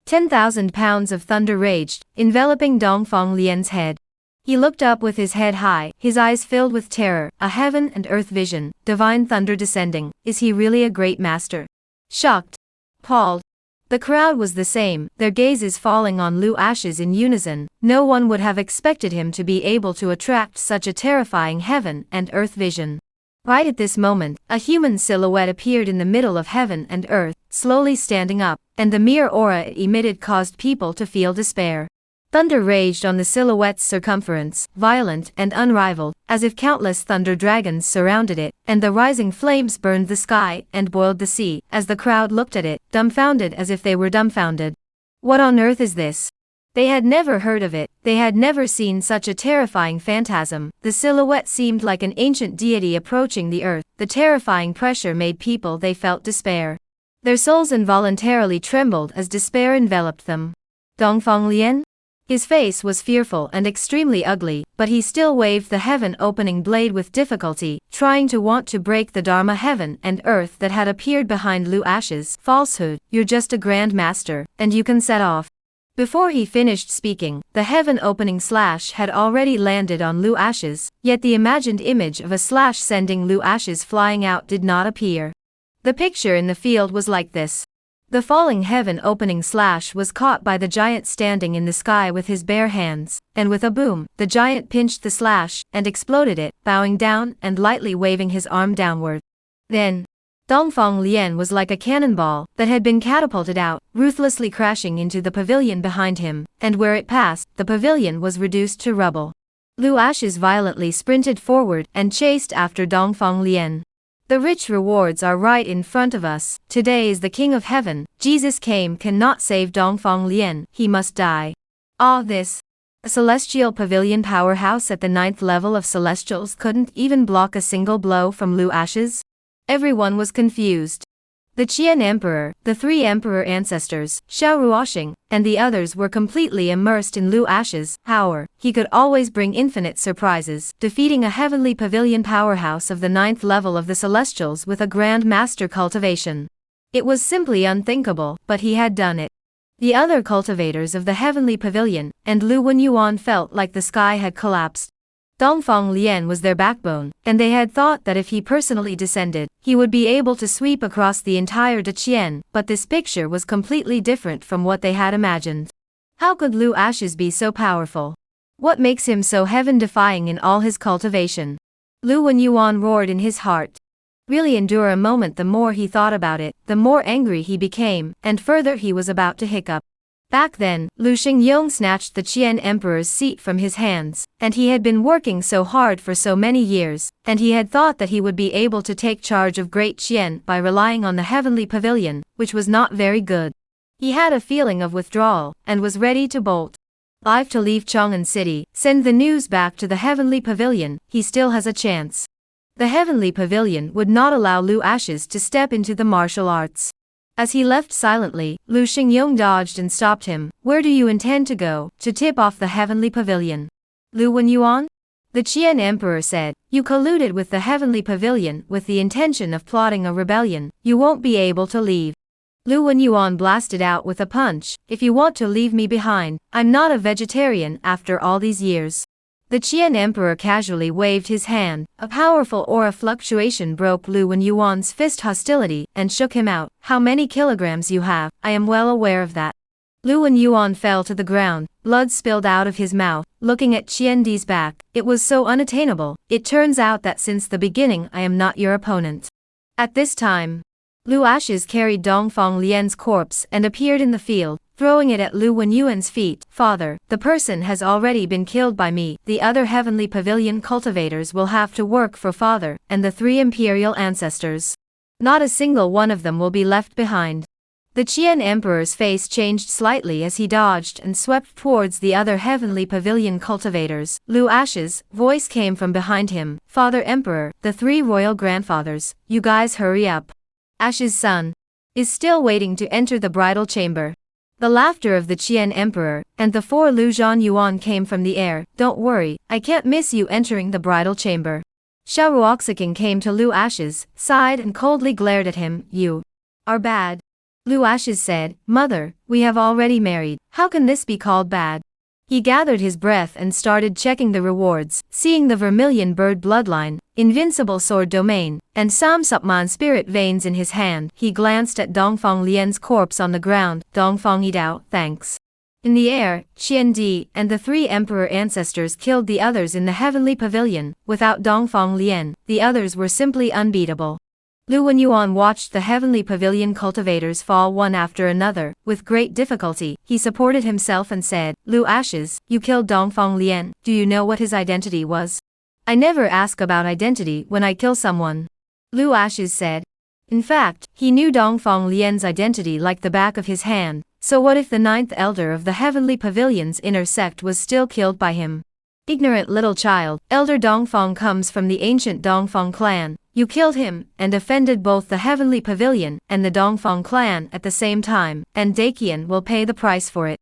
10,000 pounds of thunder raged, enveloping Dongfang Lian's head. He looked up with his head high, his eyes filled with terror, a heaven and earth vision, divine thunder descending. Is he really a great master? Shocked. Appalled. The crowd was the same, their gazes falling on Lu Ashes in unison. No one would have expected him to be able to attract such a terrifying heaven and earth vision. Right at this moment, a human silhouette appeared in the middle of heaven and earth, slowly standing up, and the mere aura it emitted caused people to feel despair. Thunder raged on the silhouette's circumference, violent and unrivaled, as if countless thunder dragons surrounded it, and the rising flames burned the sky and boiled the sea. As the crowd looked at it, dumbfounded as if they were dumbfounded. What on earth is this? They had never heard of it, they had never seen such a terrifying phantasm. The silhouette seemed like an ancient deity approaching the earth. The terrifying pressure made people they felt despair. Their souls involuntarily trembled as despair enveloped them. Dongfang Lian? His face was fearful and extremely ugly, but he still waved the heaven-opening blade with difficulty, trying to want to break the Dharma heaven and earth that had appeared behind Lu Ashes. Falsehood, you're just a grand master, and you can set off. Before he finished speaking, the heaven-opening slash had already landed on Lu Ashes, yet the imagined image of a slash sending Lu Ashes flying out did not appear. The picture in the field was like this. The falling heaven-opening slash was caught by the giant standing in the sky with his bare hands, and with a boom, the giant pinched the slash, and exploded it, bowing down and lightly waving his arm downward. Then, Dongfang Lian was like a cannonball that had been catapulted out, ruthlessly crashing into the pavilion behind him, and where it passed, the pavilion was reduced to rubble. Lu Ashes violently sprinted forward and chased after Dongfang Lian. The rich rewards are right in front of us. Today is the King of Heaven. Jesus cannot save Dongfang Lian, he must die. This. A celestial pavilion powerhouse at the 9th level of celestials couldn't even block a single blow from Lu Ashes? Everyone was confused. The Qian Emperor, the 3 Emperor ancestors, Xiao Ruoxing, and the others were completely immersed in Lu Ashes' power. He could always bring infinite surprises, defeating a heavenly pavilion powerhouse of the 9th level of the Celestials with a Grand Master cultivation. It was simply unthinkable, but he had done it. The other cultivators of the heavenly pavilion, and Lu Wenyuan felt like the sky had collapsed. Dongfang Lian was their backbone, and they had thought that if he personally descended, he would be able to sweep across the entire Deqian, but this picture was completely different from what they had imagined. How could Lu Ashes be so powerful? What makes him so heaven-defying in all his cultivation? Lu Wenyuan roared in his heart. Really endure a moment. The more he thought about it, the more angry he became, and further he was about to hiccup. Back then, Lu Xingyong snatched the Qian Emperor's seat from his hands, and he had been working so hard for so many years, and he had thought that he would be able to take charge of Great Qian by relying on the Heavenly Pavilion, which was not very good. He had a feeling of withdrawal, and was ready to bolt. Live to leave Chang'an City, send the news back to the Heavenly Pavilion, he still has a chance. The Heavenly Pavilion would not allow Lu Ashes to step into the martial arts. As he left silently, Lu Xingyong dodged and stopped him. Where do you intend to go? To tip off the Heavenly Pavilion. Lu Wenyuan? The Qian Emperor said, you colluded with the Heavenly Pavilion with the intention of plotting a rebellion. You won't be able to leave. Lu Wenyuan blasted out with a punch. If you want to leave me behind, I'm not a vegetarian after all these years. The Qian Emperor casually waved his hand. A powerful aura fluctuation broke Lu Wenyuan's fist hostility and shook him out. How many kilograms you have? I am well aware of that. Lu Wenyuan fell to the ground. Blood spilled out of his mouth, looking at Qian Di's back. It was so unattainable. It turns out that since the beginning I am not your opponent. At this time, Lu Ashes carried Dongfang Lian's corpse and appeared in the field, throwing it at Lu Wenyuan's feet. Father, the person has already been killed by me. The other Heavenly Pavilion cultivators will have to work for Father and the 3 imperial ancestors. Not a single one of them will be left behind. The Qian Emperor's face changed slightly as he dodged and swept towards the other Heavenly Pavilion cultivators. Lu Ashes' voice came from behind him. Father Emperor, the 3 royal grandfathers, you guys hurry up. Ashes' son is still waiting to enter the bridal chamber. The laughter of the Qian Emperor and the 4 Lu Zhanyuan came from the air. Don't worry, I can't miss you entering the bridal chamber. Xiao Ruoxiking came to Lu Ashes' side and coldly glared at him. You are bad. Lu Ashes said, Mother, we have already married. How can this be called bad? He gathered his breath and started checking the rewards, seeing the vermilion bird bloodline, invincible sword domain, and Samsupman spirit veins in his hand. He glanced at Dongfang Lian's corpse on the ground. Dongfang Yidao, thanks. In the air, Qian Di and the 3 emperor ancestors killed the others in the Heavenly Pavilion. Without Dongfang Lian, the others were simply unbeatable. Lu Wenyuan watched the Heavenly Pavilion cultivators fall one after another. With great difficulty, he supported himself and said, Lu Ashes, you killed Dongfang Lian. Do you know what his identity was? I never ask about identity when I kill someone. Lu Ashes said. In fact, he knew Dongfang Lian's identity like the back of his hand. So what if the 9th elder of the Heavenly Pavilion's inner sect was still killed by him? Ignorant little child, Elder Dongfang comes from the ancient Dongfang clan. You killed him, and offended both the Heavenly Pavilion and the Dongfang clan at the same time, and Daqian will pay the price for it.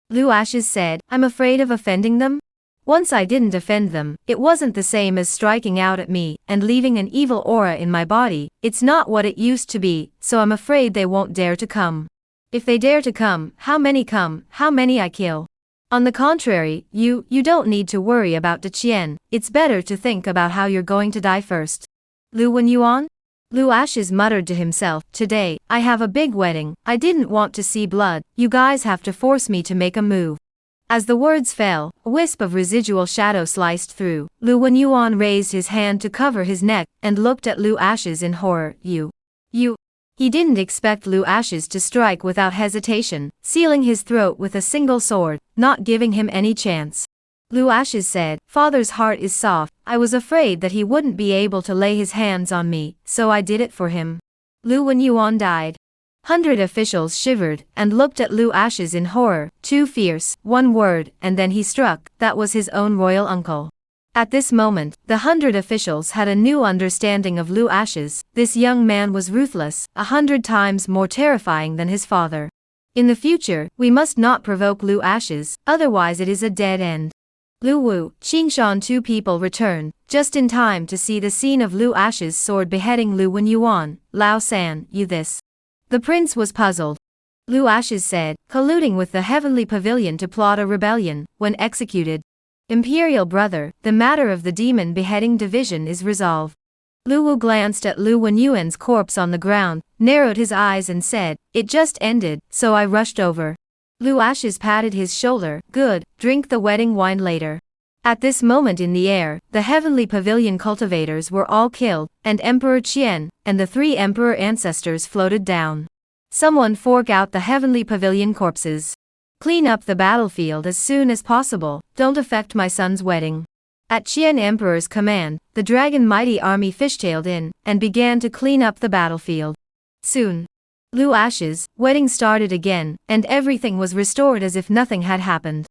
Lu Ashes said, I'm afraid of offending them? Once I didn't offend them, it wasn't the same as striking out at me and leaving an evil aura in my body. It's not what it used to be, so I'm afraid they won't dare to come. If they dare to come, how many I kill? On the contrary, you don't need to worry about Deqian. It's better to think about how you're going to die first. Lu Wenyuan? Lu Ashes muttered to himself, today, I have a big wedding. I didn't want to see blood. You guys have to force me to make a move. As the words fell, a wisp of residual shadow sliced through. Lu Wenyuan raised his hand to cover his neck and looked at Lu Ashes in horror. You. He didn't expect Lu Ashes to strike without hesitation, sealing his throat with a single sword, not giving him any chance. Lu Ashes said, Father's heart is soft. I was afraid that he wouldn't be able to lay his hands on me, so I did it for him. Lu Wenyuan died. 100 officials shivered and looked at Lu Ashes in horror. Too fierce, one word, and then he struck. That was his own royal uncle. At this moment, the 100 officials had a new understanding of Lu Ashes. This young man was ruthless, 100 times more terrifying than his father. In the future, we must not provoke Lu Ashes, otherwise it is a dead end. Lu Wu, Qingshan, 2 people returned, just in time to see the scene of Lu Ashes' sword beheading Lu Wenyuan. Lao San, you this. The prince was puzzled. Lu Ashes said, colluding with the Heavenly Pavilion to plot a rebellion, when executed. Imperial brother, the matter of the demon beheading division is resolved. Lu Wu glanced at Lu Wenyuan's corpse on the ground, narrowed his eyes and said, "It just ended, so I rushed over." Lu Ashes patted his shoulder. "Good, drink the wedding wine later." At this moment in the air, the heavenly pavilion cultivators were all killed, and Emperor Qian and the 3 emperor ancestors floated down. Someone fork out the heavenly pavilion corpses. Clean up the battlefield as soon as possible, don't affect my son's wedding. At Qian Emperor's command, the dragon mighty army fishtailed in, and began to clean up the battlefield. Soon, Lu Ashes' wedding started again, and everything was restored as if nothing had happened.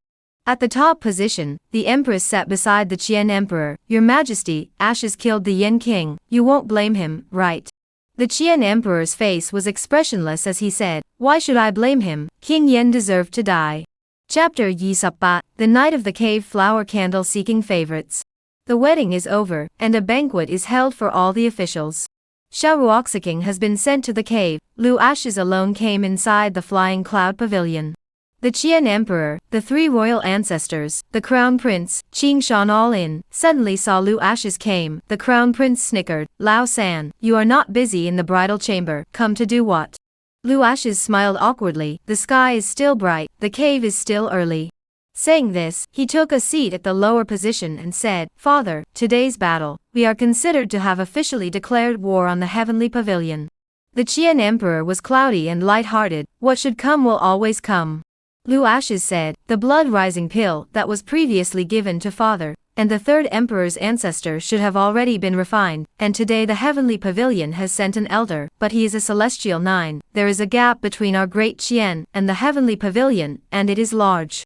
At the top position, the Empress sat beside the Qian Emperor. "Your Majesty, Ashes killed the Yen King, you won't blame him, right?" The Qian Emperor's face was expressionless as he said, "Why should I blame him? King Yen deserved to die." Chapter Yisapa, the Night of the Cave Flower Candle Seeking Favorites. The wedding is over, and a banquet is held for all the officials. Sharuoxiking has been sent to the cave. Lu Ashes alone came inside the flying cloud pavilion. The Qian Emperor, the 3 royal ancestors, the Crown Prince, Qing Shan all in, suddenly saw Lu Ashes came. The Crown Prince snickered. "Lao San, you are not busy in the bridal chamber, come to do what?" Lu Ashes smiled awkwardly. "The sky is still bright, the cave is still early." Saying this, he took a seat at the lower position and said, "Father, today's battle, we are considered to have officially declared war on the heavenly pavilion." The Qian Emperor was cloudy and light-hearted. "What should come will always come." Lu Ashes said, "The blood-rising pill that was previously given to Father and the 3rd Emperor's ancestor should have already been refined, and today the heavenly pavilion has sent an elder, but he is a celestial 9. There is a gap between our great Qian and the heavenly pavilion, and it is large."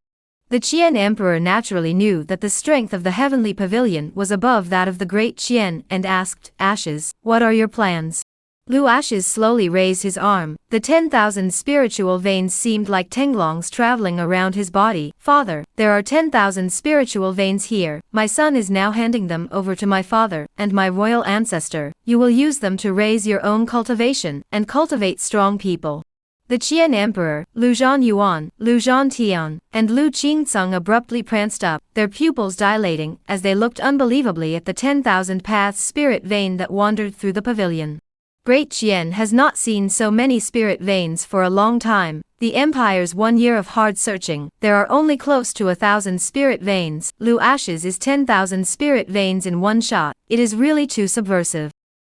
The Qian Emperor naturally knew that the strength of the heavenly pavilion was above that of the great Qian and asked, "Ashes, what are your plans?" Lu Ashes slowly raised his arm. The 10,000 spiritual veins seemed like tenglongs traveling around his body. "Father, there are 10,000 spiritual veins here. My son is now handing them over to my father and my royal ancestor. You will use them to raise your own cultivation and cultivate strong people." The Qian Emperor, Lu Zhanyuan, Lu Zhantian, and Lu Qingceng abruptly pranced up, their pupils dilating as they looked unbelievably at the 10,000 paths spirit vein that wandered through the pavilion. Great Qian has not seen so many spirit veins for a long time. The Empire's 1 year of hard searching, there are only close to 1,000 spirit veins. Lu Ashes is 10,000 spirit veins in one shot. It is really too subversive.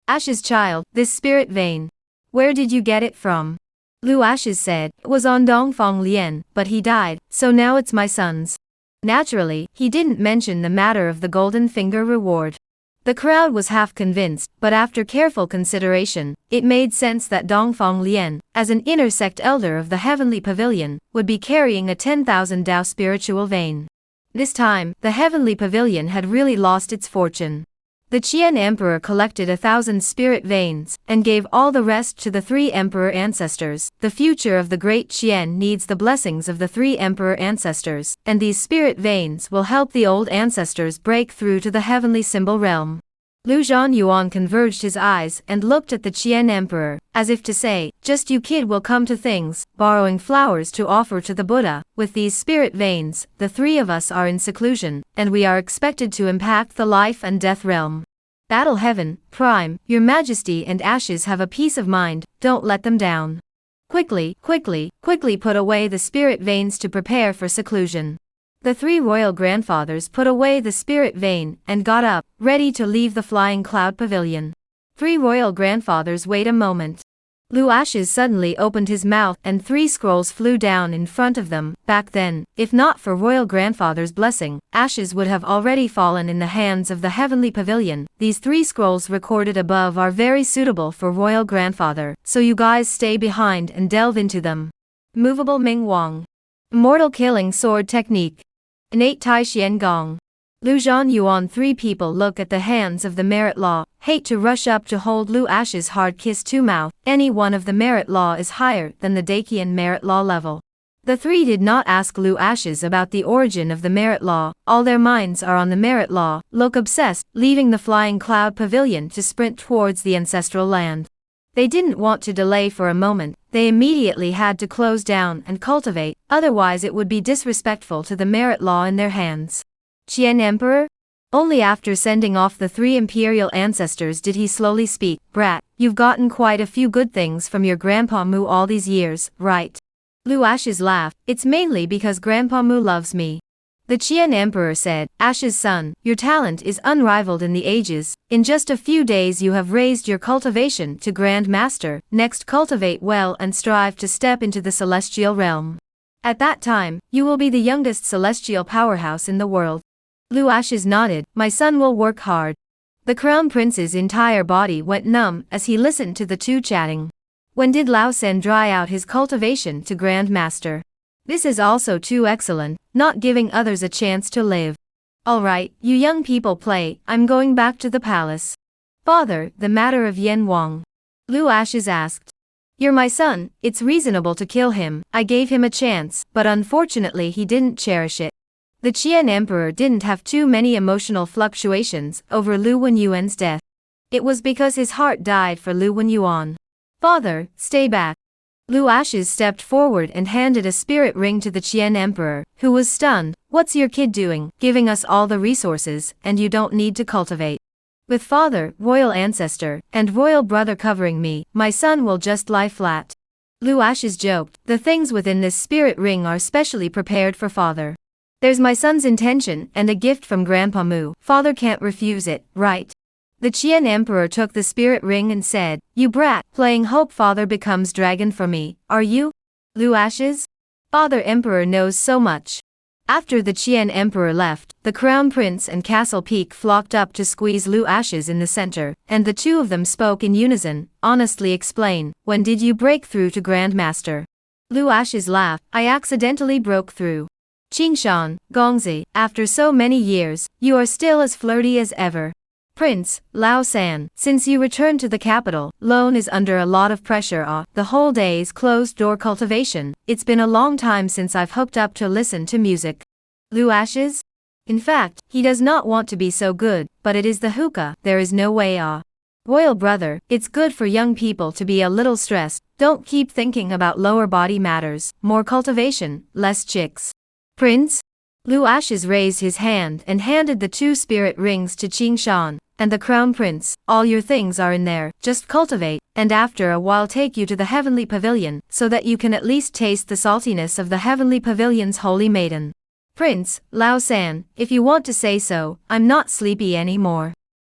"Ashes child, this spirit vein. Where did you get it from?" Lu Ashes said, "It was on Dongfang Lian, but he died, so now it's my son's." Naturally, he didn't mention the matter of the golden finger reward. The crowd was half convinced, but after careful consideration, it made sense that Dongfang Lian, as an inner sect elder of the heavenly pavilion, would be carrying a 10,000 Dao spiritual vein. This time, the heavenly pavilion had really lost its fortune. The Qian Emperor collected 1,000 spirit veins, and gave all the rest to the 3 emperor ancestors. The future of the great Qian needs the blessings of the 3 emperor ancestors, and these spirit veins will help the old ancestors break through to the heavenly symbol realm. Lu Zhanyuan converged his eyes and looked at the Qian Emperor, as if to say, "Just you kid will come to things, borrowing flowers to offer to the Buddha. With these spirit veins, the 3 of us are in seclusion, and we are expected to impact the life and death realm. Battle Heaven, Prime, Your Majesty and Ashes have a peace of mind, don't let them down. Quickly put away the spirit veins to prepare for seclusion." The 3 royal grandfathers put away the spirit vein and got up, ready to leave the flying cloud pavilion. 3 royal grandfathers wait a moment. Lu Ashes suddenly opened his mouth and 3 scrolls flew down in front of them. Back then, if not for royal grandfather's blessing, Ashes would have already fallen in the hands of the heavenly pavilion. "These 3 scrolls recorded above are very suitable for royal grandfather, so you guys stay behind and delve into them." Movable Ming Wang. Immortal killing sword technique. Innate Tai Xian Gong. Lu Zhanyuan. 3 people look at the hands of the merit law, hate to rush up to hold Lu Ashes' hard kiss to mouth. Any one of the merit law is higher than the Dakian merit law level. The 3 did not ask Lu Ashes about the origin of the merit law, all their minds are on the merit law, look obsessed, leaving the flying cloud pavilion to sprint towards the ancestral land. They didn't want to delay for a moment, they immediately had to close down and cultivate, otherwise it would be disrespectful to the merit law in their hands. Qian Emperor? Only after sending off the 3 imperial ancestors did he slowly speak. Brat, you've gotten quite a few good things from your Grandpa Mu all these years, right? Lu Ashes laughed. It's mainly because Grandpa Mu loves me. The Qian Emperor said, Ash's son, your talent is unrivaled in the ages. In just a few days you have raised your cultivation to Grand Master. Next cultivate well and strive to step into the celestial realm. At that time, you will be the youngest celestial powerhouse in the world. Lu Ashes nodded, my son will work hard. The crown prince's entire body went numb as he listened to the two chatting. When did Lao Sen dry out his cultivation to Grand Master? This is also too excellent, not giving others a chance to live. Alright, you young people play, I'm going back to the palace. Father, the matter of Yen Wang. Lu Ashes asked. You're my son, it's reasonable to kill him. I gave him a chance, but unfortunately he didn't cherish it. The Qian Emperor didn't have too many emotional fluctuations over Lu Wenyuan's death. It was because his heart died for Lu Wenyuan. Father, stay back. Lu Ashes stepped forward and handed a spirit ring to the Qian Emperor, who was stunned. What's your kid doing, giving us all the resources, and you don't need to cultivate? With father, royal ancestor, and royal brother covering me, my son will just lie flat. Lu Ashes joked, the things within this spirit ring are specially prepared for father. There's my son's intention and a gift from Grandpa Mu. Father can't refuse it, right? The Qian Emperor took the spirit ring and said, you brat, playing hope father becomes dragon for me, are you? Lu Ashes? Father Emperor knows so much. After the Qian Emperor left, the Crown Prince and Castle Peak flocked up to squeeze Lu Ashes in the center, and the two of them spoke in unison. Honestly explain, when did you break through to Grand Master? Lu Ashes laughed, I accidentally broke through. Qingshan, Gongzi, after so many years, you are still as flirty as ever. Prince, Lao San, since you returned to the capital, Lone is under a lot of pressure. The whole day's closed-door cultivation. It's been a long time since I've hooked up to listen to music. Lu Ashes? In fact, he does not want to be so good, but it is the hookah, there is no way. Royal brother, it's good for young people to be a little stressed. Don't keep thinking about lower body matters. More cultivation, less chicks. Prince? Lu Ashes raised his hand and handed the 2 spirit rings to Qingshan, and the Crown Prince, all your things are in there, just cultivate, and after a while take you to the Heavenly Pavilion, so that you can at least taste the saltiness of the Heavenly Pavilion's holy maiden. Prince, Lao San, if you want to say so, I'm not sleepy anymore.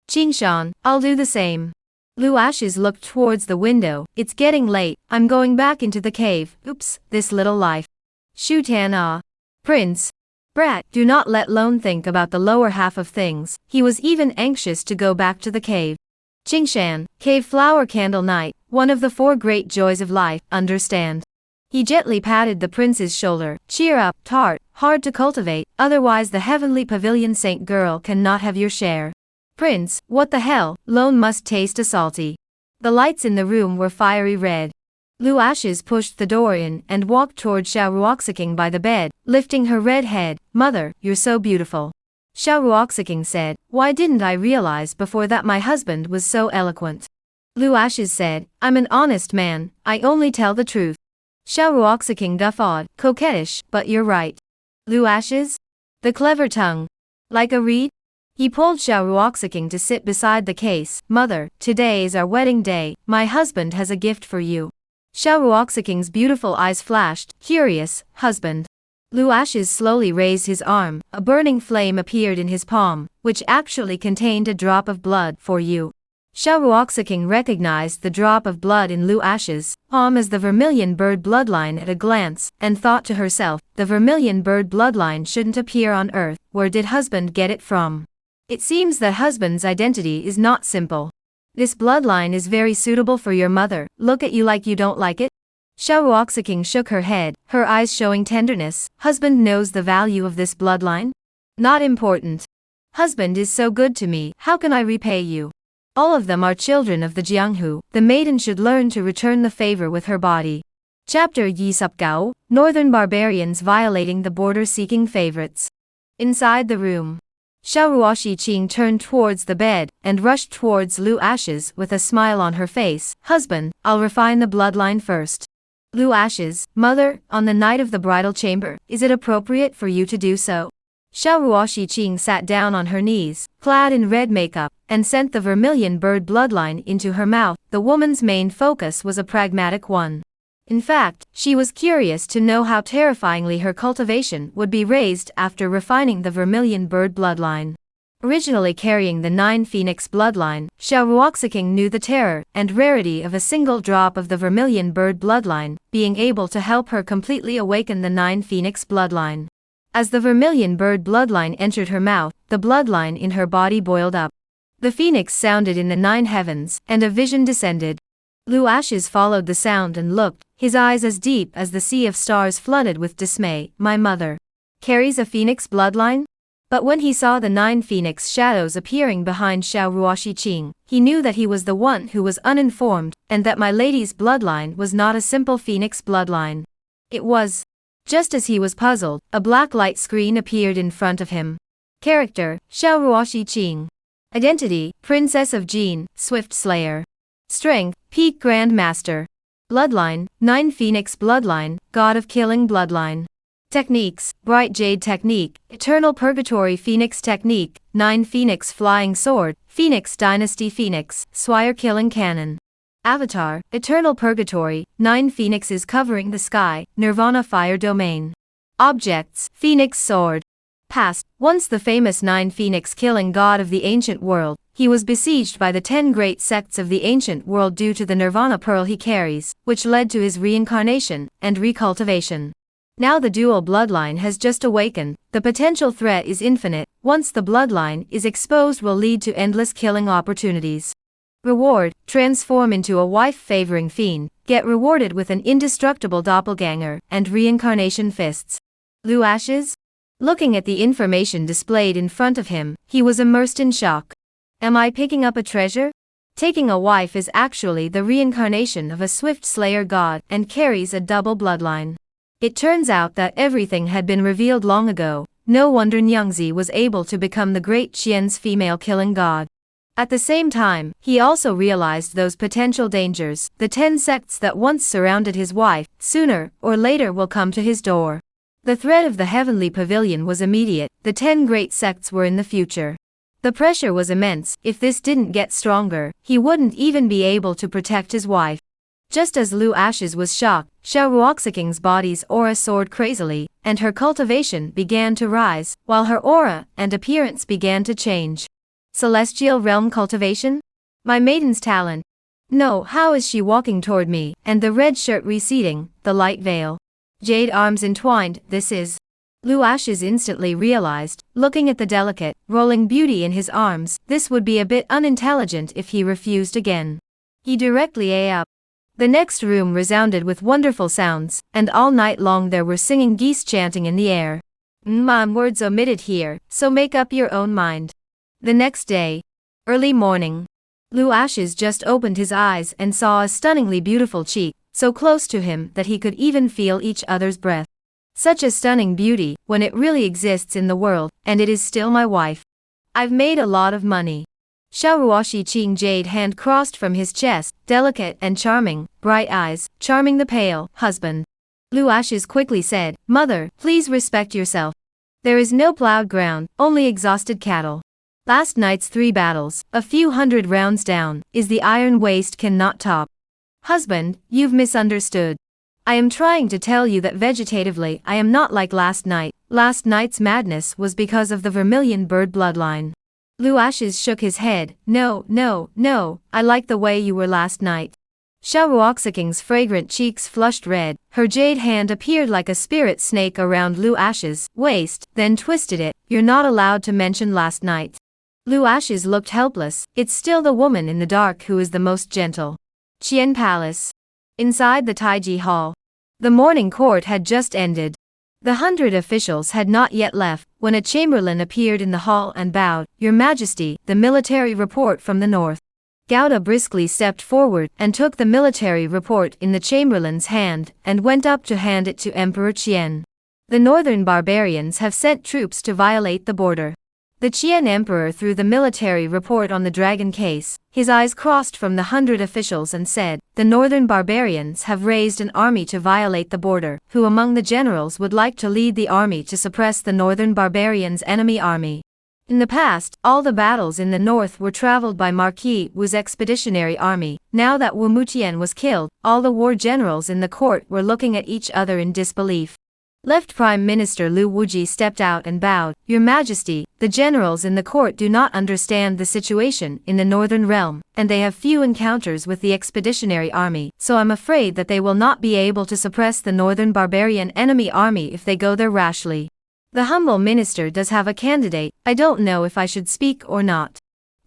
Qingshan, I'll do the same. Lu Ashes looked towards the window, it's getting late, I'm going back into the cave, oops, this little life. Shu Tan. Prince. Brat, do not let Lone think about the lower half of things. He was even anxious to go back to the cave. Qingshan, cave flower candle night, one of the 4 great joys of life, understand. He gently patted the prince's shoulder. Cheer up, tart, hard to cultivate, otherwise the Heavenly Pavilion Saint girl cannot have your share. Prince, what the hell, Lone must taste a salty. The lights in the room were fiery red. Lu Ashes pushed the door in and walked toward Xiao Ruoxiking by the bed, lifting her red head. Mother, you're so beautiful. Xiao Ruoxiking said, why didn't I realize before that my husband was so eloquent? Lu Ashes said, I'm an honest man, I only tell the truth. Xiao Ruoxiking guffawed, coquettish, but you're right. Lu Ashes? The clever tongue. Like a reed? He pulled Xiao Ruoxiking to sit beside the case. Mother, today is our wedding day, my husband has a gift for you. Xiao Ruoxiking's beautiful eyes flashed, curious, husband. Lu Ashes slowly raised his arm, a burning flame appeared in his palm, which actually contained a drop of blood for you. Xiao Ruoxiking recognized the drop of blood in Lu Ashes' palm as the vermilion bird bloodline at a glance, and thought to herself, the vermilion bird bloodline shouldn't appear on Earth, where did husband get it from? It seems that husband's identity is not simple. This bloodline is very suitable for your mother, look at you like you don't like it? Xiao Ruoxiking shook her head, her eyes showing tenderness. Husband knows the value of this bloodline? Not important. Husband is so good to me, how can I repay you? All of them are children of the Jianghu, the maiden should learn to return the favor with her body. Chapter Yisupgao, Northern Barbarians Violating the Border Seeking Favorites. Inside the room. Xiao Ruoxiqing turned towards the bed, and rushed towards Lu Ashes with a smile on her face. Husband, I'll refine the bloodline first. Lu Ashes, mother, on the night of the bridal chamber, is it appropriate for you to do so? Xiao Ruoxiqing sat down on her knees, clad in red makeup, and sent the vermilion bird bloodline into her mouth. The woman's main focus was a pragmatic one. In fact, she was curious to know how terrifyingly her cultivation would be raised after refining the vermilion bird bloodline. Originally carrying the 9 phoenix bloodline, Xiao Ruoxiqing knew the terror and rarity of a single drop of the vermilion bird bloodline being able to help her completely awaken the 9 phoenix bloodline. As the vermilion bird bloodline entered her mouth, the bloodline in her body boiled up. The phoenix sounded in the 9 heavens, and a vision descended. Lu Ashes followed the sound and looked, his eyes as deep as the sea of stars flooded with dismay. My mother carries a phoenix bloodline? But when he saw the 9 phoenix shadows appearing behind Xiao Ruoxiqing, he knew that he was the one who was uninformed, and that my lady's bloodline was not a simple phoenix bloodline. It was. Just as he was puzzled, a black light screen appeared in front of him. Character, Xiao Ruoxiqing. Identity, Princess of Jin, Swift Slayer. Strength, Peak Grand Master. Bloodline, 9 Phoenix Bloodline, God of Killing Bloodline. Techniques, Bright Jade Technique, Eternal Purgatory Phoenix Technique, 9 Phoenix Flying Sword, Phoenix Dynasty Phoenix, Swire Killing Cannon. Avatar, Eternal Purgatory, 9 phoenixes covering the sky, Nirvana Fire Domain. Objects, Phoenix Sword. Past, once the famous 9 phoenix killing god of the ancient world, he was besieged by the 10 great sects of the ancient world due to the Nirvana pearl he carries, which led to his reincarnation and recultivation. Now the dual bloodline has just awakened, the potential threat is infinite. Once the bloodline is exposed will lead to endless killing opportunities. Reward, transform into a wife-favoring fiend, get rewarded with an indestructible doppelganger, and reincarnation fists. Lu Ashes? Looking at the information displayed in front of him, he was immersed in shock. Am I picking up a treasure? Taking a wife is actually the reincarnation of a swift slayer god and carries a double bloodline. It turns out that everything had been revealed long ago. No wonder Nyangzi was able to become the great Qian's female killing god. At the same time, he also realized those potential dangers. The 10 sects that once surrounded his wife, sooner or later will come to his door. The threat of the heavenly pavilion was immediate. The 10 great sects were in the future. The pressure was immense. If this didn't get stronger, he wouldn't even be able to protect his wife. Just as Lu Ashes was shocked, Xiao Ruoxiqing's body's aura soared crazily, and her cultivation began to rise, while her aura and appearance began to change. Celestial realm cultivation? My maiden's talent. No, how is she walking toward me, and the red shirt receding, the light veil. Jade arms entwined, this is. Lu Ashes instantly realized, looking at the delicate, rolling beauty in his arms, this would be a bit unintelligent if he refused again. He directly up. The next room resounded with wonderful sounds, and all night long there were singing geese chanting in the air. Words omitted here, so make up your own mind. The next day, early morning, Lu Ashes just opened his eyes and saw a stunningly beautiful cheek, so close to him that he could even feel each other's breath. Such a stunning beauty, when it really exists in the world, and it is still my wife. I've made a lot of money. Xiao Ruoxiqing jade hand crossed from his chest, delicate and charming, bright eyes, charming the pale husband. Lu Ashes quickly said, Mother, please respect yourself. There is no plowed ground, only exhausted cattle. Last night's 3 battles, a few hundred rounds down, is the iron waist cannot top. Husband, you've misunderstood. I am trying to tell you that vegetatively I am not like last night. Last night's madness was because of the vermilion bird bloodline. Lu Ashes shook his head, no, I like the way you were last night. Xiao Ruoxiqing's fragrant cheeks flushed red, her jade hand appeared like a spirit snake around Lu Ashes' waist, then twisted it, you're not allowed to mention last night. Lu Ashes looked helpless, it's still the woman in the dark who is the most gentle. Qian Palace. Inside the Taiji Hall. The morning court had just ended. The 100 officials had not yet left, when a chamberlain appeared in the hall and bowed, Your Majesty, the military report from the north. Gauda briskly stepped forward and took the military report in the chamberlain's hand, and went up to hand it to Emperor Qian. The northern barbarians have sent troops to violate the border. The Qian emperor threw the military report on the dragon case. His eyes crossed from the 100 officials and said, "The northern barbarians have raised an army to violate the border. Who among the generals would like to lead the army to suppress the northern barbarians' enemy army?" In the past, all the battles in the north were traveled by Marquis Wu's expeditionary army. Now that Wu Mutian was killed, all the war generals in the court were looking at each other in disbelief. Left Prime Minister Lu Wuji stepped out and bowed. "Your Majesty, the generals in the court do not understand the situation in the northern realm, and they have few encounters with the expeditionary army, so I'm afraid that they will not be able to suppress the northern barbarian enemy army if they go there rashly. The humble minister does have a candidate. I don't know if I should speak or not."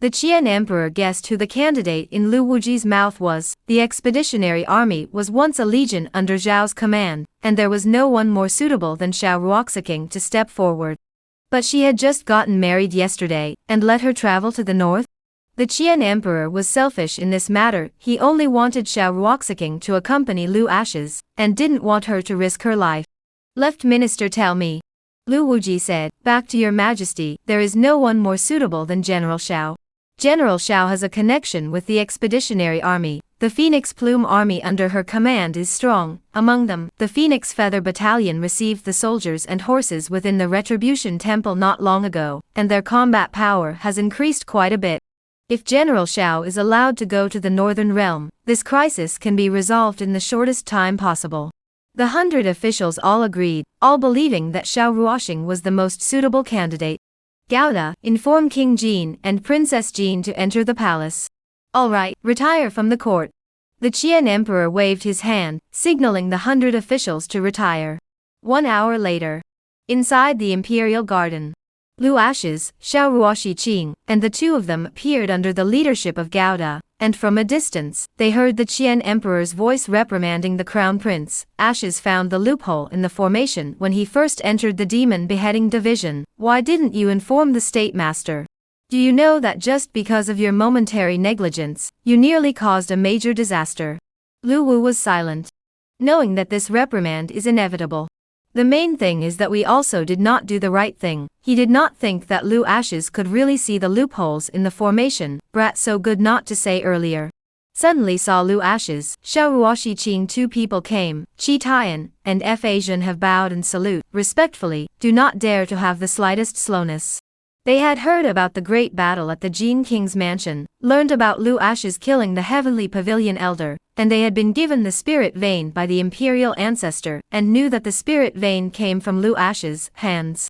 The Qian emperor guessed who the candidate in Lu Wuji's mouth was. The expeditionary army was once a legion under Zhao's command, and there was no one more suitable than Xiao Ruoxiking to step forward. But she had just gotten married yesterday, and let her travel to the north? The Qian emperor was selfish in this matter. He only wanted Xiao Ruoxiking to accompany Lu Ashes, and didn't want her to risk her life. "Left minister, tell me." Lu Wuji said, "Back to your Majesty, there is no one more suitable than General Xiao. General Xiao has a connection with the expeditionary army. The Phoenix Plume army under her command is strong. Among them, the Phoenix Feather Battalion received the soldiers and horses within the Retribution Temple not long ago, and their combat power has increased quite a bit. If General Xiao is allowed to go to the northern realm, this crisis can be resolved in the shortest time possible." The 100 officials all agreed, all believing that Xiao Ruoxing was the most suitable candidate. "Gauda, inform King Jin and Princess Jin to enter the palace." "All right, retire from the court." The Qian emperor waved his hand, signaling the 100 officials to retire. 1 hour later, inside the imperial garden, Lu Ashes, Xiao Ruoxiqing, and the two of them appeared under the leadership of Gauda, and from a distance, they heard the Qian emperor's voice reprimanding the crown prince. Ashes found the loophole in the formation when he first entered the demon beheading division. "Why didn't you inform the state master? Do you know that just because of your momentary negligence, you nearly caused a major disaster?" Lu Wu was silent, knowing that this reprimand is inevitable. The main thing is that we also did not do the right thing. He did not think that Lu Ashes could really see the loopholes in the formation. "Brat, so good not to say earlier." Suddenly saw Lu Ashes, Xiao Ruoxiqing. Two people came. Qi Tian and F Asian have bowed and salute. "Respectfully, do not dare to have the slightest slowness." They had heard about the great battle at the Jin King's mansion, learned about Lu Ashes killing the Heavenly Pavilion Elder, and they had been given the spirit vein by the imperial ancestor, and knew that the spirit vein came from Lu Ashes' hands.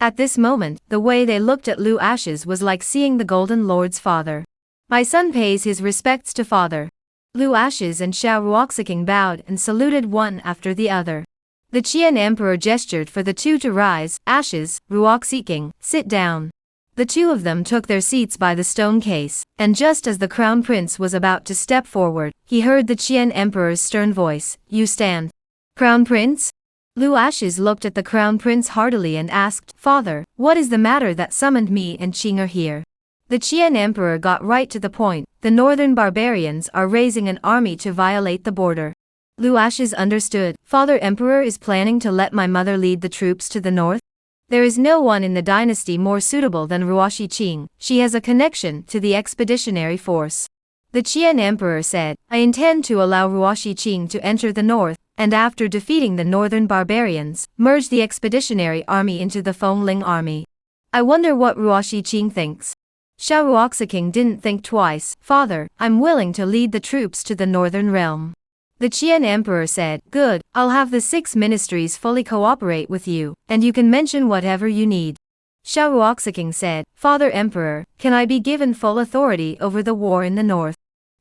At this moment, the way they looked at Lu Ashes was like seeing the Golden Lord's father. "My son pays his respects to father." Lu Ashes and Xiao Ruoxiking bowed and saluted one after the other. The Qian emperor gestured for the two to rise. "Ashes, Ruoxiking, sit down." The two of them took their seats by the stone case, and just as the crown prince was about to step forward, he heard the Qian emperor's stern voice, "You stand." "Crown prince?" Lu Ashes looked at the crown prince heartily and asked, "Father, what is the matter that summoned me and Qing here?" The Qian emperor got right to the point. "The northern barbarians are raising an army to violate the border." Lu Ashes understood. "Father Emperor is planning to let my mother lead the troops to the north? There is no one in the dynasty more suitable than Ruoxiqing. She has a connection to the expeditionary force." The Qian emperor said, "I intend to allow Ruoxiqing to enter the north, and after defeating the northern barbarians, merge the expeditionary army into the Fengling army. I wonder what Ruoxiqing thinks." Xiao Ruoxiking didn't think twice. "Father, I'm willing to lead the troops to the northern realm." The Qian emperor said, "Good, I'll have the 6 ministries fully cooperate with you, and you can mention whatever you need." Xiao Ruoxiking said, "Father Emperor, can I be given full authority over the war in the north?"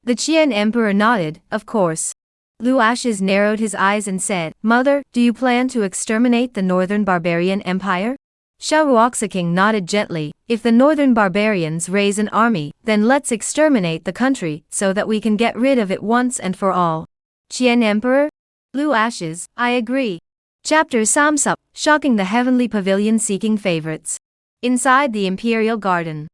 The Qian emperor nodded, "Of course." Lu Ashes narrowed his eyes and said, "Mother, do you plan to exterminate the northern barbarian empire?" Xiao Ruoxiking nodded gently. "If the northern barbarians raise an army, then let's exterminate the country, so that we can get rid of it once and for all." Qian Emperor? Lu Ashes, I agree. Chapter Samsup, shocking the heavenly pavilion seeking favorites. Inside the imperial garden,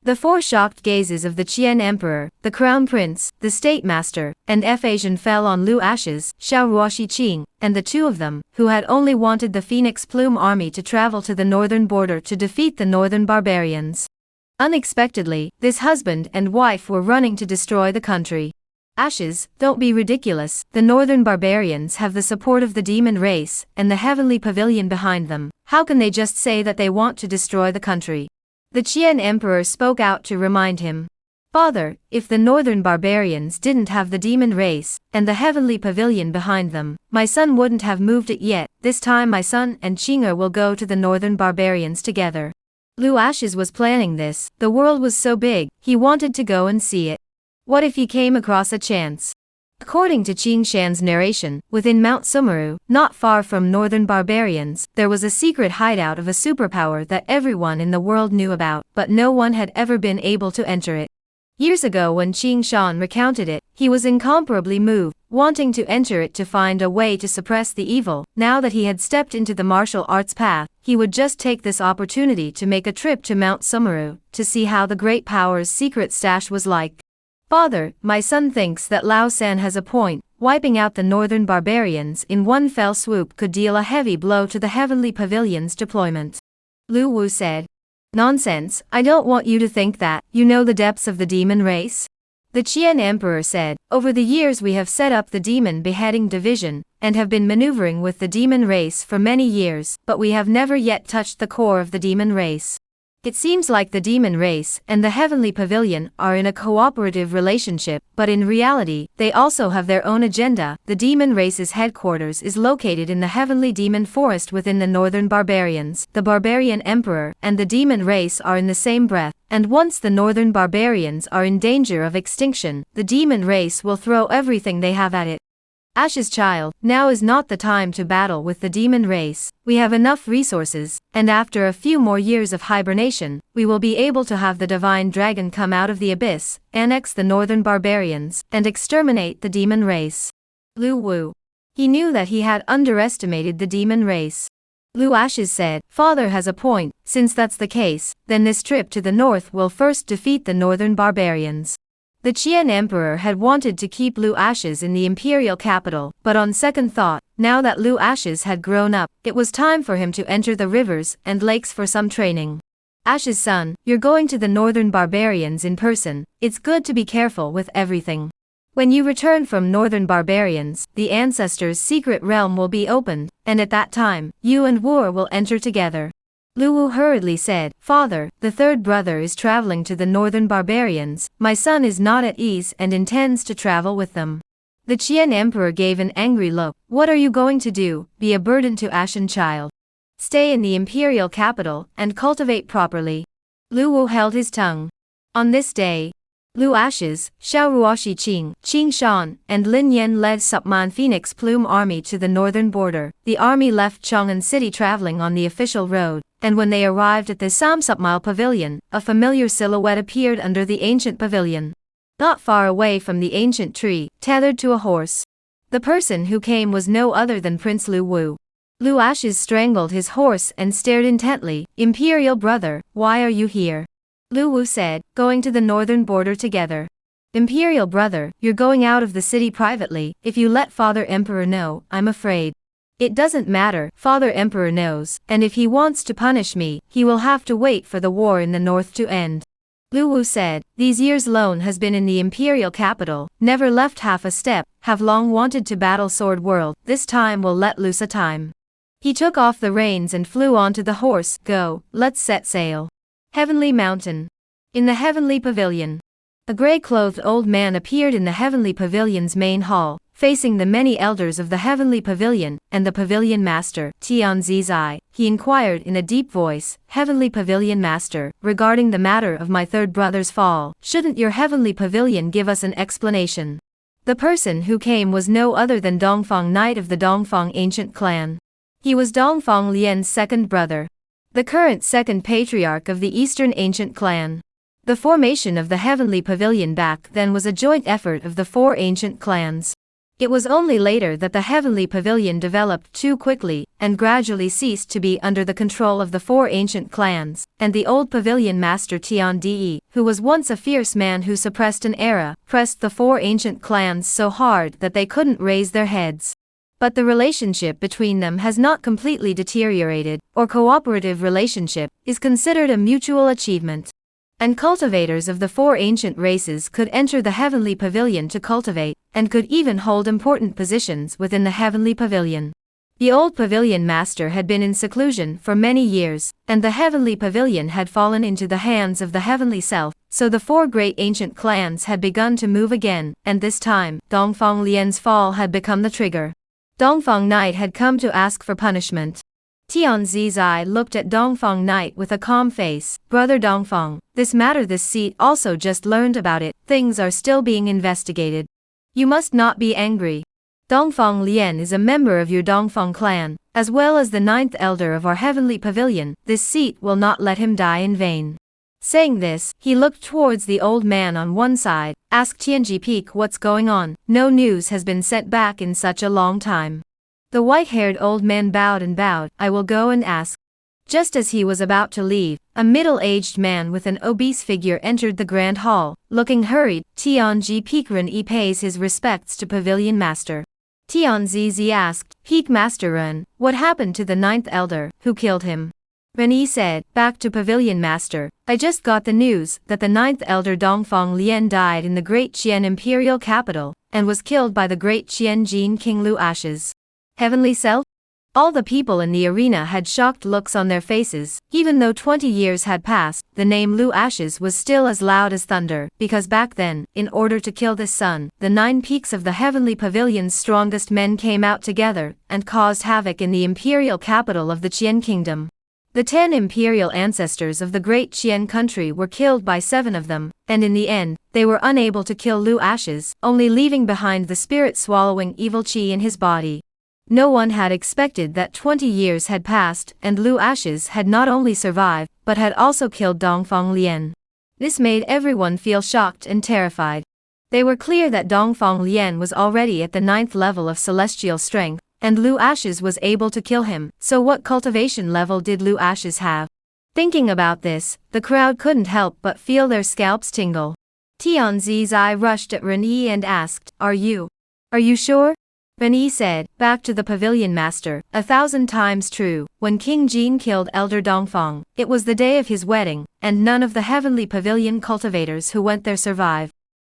The four shocked gazes of the Qian Emperor, the Crown Prince, the State Master, and Asian fell on Lu Ashes, Xiao Ruoxi Qing, and the two of them, who had only wanted the Phoenix Plume army to travel to the northern border to defeat the northern barbarians. Unexpectedly, this husband and wife were running to destroy the country. Ashes, don't be ridiculous, the northern barbarians have the support of the demon race, and the heavenly pavilion behind them. How can they just say that they want to destroy the country? The Qian Emperor spoke out to remind him. Father, if the northern barbarians didn't have the demon race, and the heavenly pavilion behind them, my son wouldn't have moved it yet. This time my son and Qing'er will go to the northern barbarians together. Lu Ashes was planning this, the world was so big, he wanted to go and see it. What if he came across a chance? According to Qing Shan's narration, within Mount Sumeru, not far from northern barbarians, there was a secret hideout of a superpower that everyone in the world knew about, but no one had ever been able to enter it. Years ago when Qing Shan recounted it, he was incomparably moved, wanting to enter it to find a way to suppress the evil. Now that he had stepped into the martial arts path, he would just take this opportunity to make a trip to Mount Sumeru, to see how the great power's secret stash was like. Father, my son thinks that Lao San has a point. Wiping out the northern barbarians in one fell swoop could deal a heavy blow to the heavenly pavilion's deployment. Lu Wu said. Nonsense, I don't want you to think that. You know the depths of the demon race? The Qian Emperor said, over the years we have set up the demon beheading division, and have been maneuvering with the demon race for many years, but we have never yet touched the core of the demon race. It seems like the demon race and the heavenly pavilion are in a cooperative relationship, but in reality, they also have their own agenda. The demon race's headquarters is located in the heavenly demon forest within the northern barbarians. The barbarian emperor and the demon race are in the same breath, and once the northern barbarians are in danger of extinction, the demon race will throw everything they have at it. Ash's child, now is not the time to battle with the demon race. We have enough resources, and after a few more years of hibernation, we will be able to have the divine dragon come out of the abyss, annex the northern barbarians, and exterminate the demon race. Lu Wu. He knew that he had underestimated the demon race. Lu Ashes said, Father has a point. Since that's the case, then this trip to the north will first defeat the northern barbarians. The Qian Emperor had wanted to keep Lu Ashes in the imperial capital, but on second thought, now that Lu Ashes had grown up, it was time for him to enter the rivers and lakes for some training. Ashes' son, you're going to the northern barbarians in person. It's good to be careful with everything. When you return from northern barbarians, the ancestors' secret realm will be opened, and at that time, you and Wu will enter together. Lu Wu hurriedly said, Father, the third brother is traveling to the northern barbarians. My son is not at ease and intends to travel with them. The Qian Emperor gave an angry look. What are you going to do? Be a burden to Ashen child. Stay in the imperial capital and cultivate properly. Lu Wu held his tongue. On this day, Lu Ashes, Xiao Ruoxi Qing, Qing Shan, and Lin Yan led Supman Phoenix Plume army to the northern border. The army left Chang'an City traveling on the official road, and when they arrived at the Samsupmal Pavilion, a familiar silhouette appeared under the ancient pavilion. Not far away from the ancient tree, tethered to a horse. The person who came was no other than Prince Lu Wu. Lu Ashes strangled his horse and stared intently. Imperial brother, why are you here? Lu Wu said, going to the northern border together. Imperial brother, you're going out of the city privately. If you let Father Emperor know, I'm afraid. It doesn't matter, Father Emperor knows, and if he wants to punish me, he will have to wait for the war in the north to end. Lu Wu said, these years Lone has been in the imperial capital, never left half a step, have long wanted to battle Sword World. This time will let loose a time. He took off the reins and flew onto the horse. Go, let's set sail. Heavenly Mountain. In the heavenly pavilion. A gray-clothed old man appeared in the heavenly pavilion's main hall, facing the many elders of the heavenly pavilion, and the pavilion master, Tianzi's eye. He inquired in a deep voice, Heavenly Pavilion Master, regarding the matter of my third brother's fall, shouldn't your heavenly pavilion give us an explanation? The person who came was no other than Dongfang, knight of the Dongfang ancient clan. He was Dongfang Lian's second brother, the current second patriarch of the Eastern ancient clan. The formation of the heavenly pavilion back then was a joint effort of the four ancient clans. It was only later that the heavenly pavilion developed too quickly, and gradually ceased to be under the control of the four ancient clans, and the old pavilion master Tian-de, who was once a fierce man who suppressed an era, pressed the four ancient clans so hard that they couldn't raise their heads. But the relationship between them has not completely deteriorated, or cooperative relationship, is considered a mutual achievement. And cultivators of the four ancient races could enter the heavenly pavilion to cultivate, and could even hold important positions within the heavenly pavilion. The old pavilion master had been in seclusion for many years, and the heavenly pavilion had fallen into the hands of the heavenly self, so the four great ancient clans had begun to move again, and this time, Dongfang Lian's fall had become the trigger. Dongfang Knight had come to ask for punishment. Tianzi's eye looked at Dongfang Knight with a calm face. Brother Dongfang, this matter this seat also just learned about it, things are still being investigated. You must not be angry. Dongfang Lian is a member of your Dongfang clan, as well as the ninth elder of our heavenly pavilion, this seat will not let him die in vain. Saying this, he looked towards the old man on one side, asked Tianji Peak what's going on, no news has been sent back in such a long time. The white-haired old man bowed and bowed, I will go and ask. Just as he was about to leave, a middle-aged man with an obese figure entered the grand hall, looking hurried. Tianji Peak Ren pays his respects to pavilion master. Tianzi asked, Peak Master Ren, what happened to the ninth elder, who killed him? Ren said, back to pavilion master, I just got the news that the ninth elder Dongfang Lian died in the great Qian imperial capital, and was killed by the great Qian Jin King Lu Ashes. Heavenly self? All the people in the arena had shocked looks on their faces. Even though 20 years had passed, the name Lu Ashes was still as loud as thunder, because back then, in order to kill this son, the 9 peaks of the heavenly pavilion's strongest men came out together, and caused havoc in the imperial capital of the Qian kingdom. The 10 imperial ancestors of the great Qian country were killed by 7 of them, and in the end, they were unable to kill Lu Ashes, only leaving behind the spirit swallowing evil qi in his body. No one had expected that 20 years had passed, and Lu Ashes had not only survived, but had also killed Dongfang Lian. This made everyone feel shocked and terrified. They were clear that Dongfang Lian was already at the 9th level of celestial strength, and Lu Ashes was able to kill him, so what cultivation level did Lu Ashes have? Thinking about this, the crowd couldn't help but feel their scalps tingle. Tianzi's eye rushed at Ren and asked, Are you sure? Ren said, back to the pavilion master, 1,000 times true, when King Jin killed Elder Dongfang, it was the day of his wedding, and none of the heavenly pavilion cultivators who went there survived.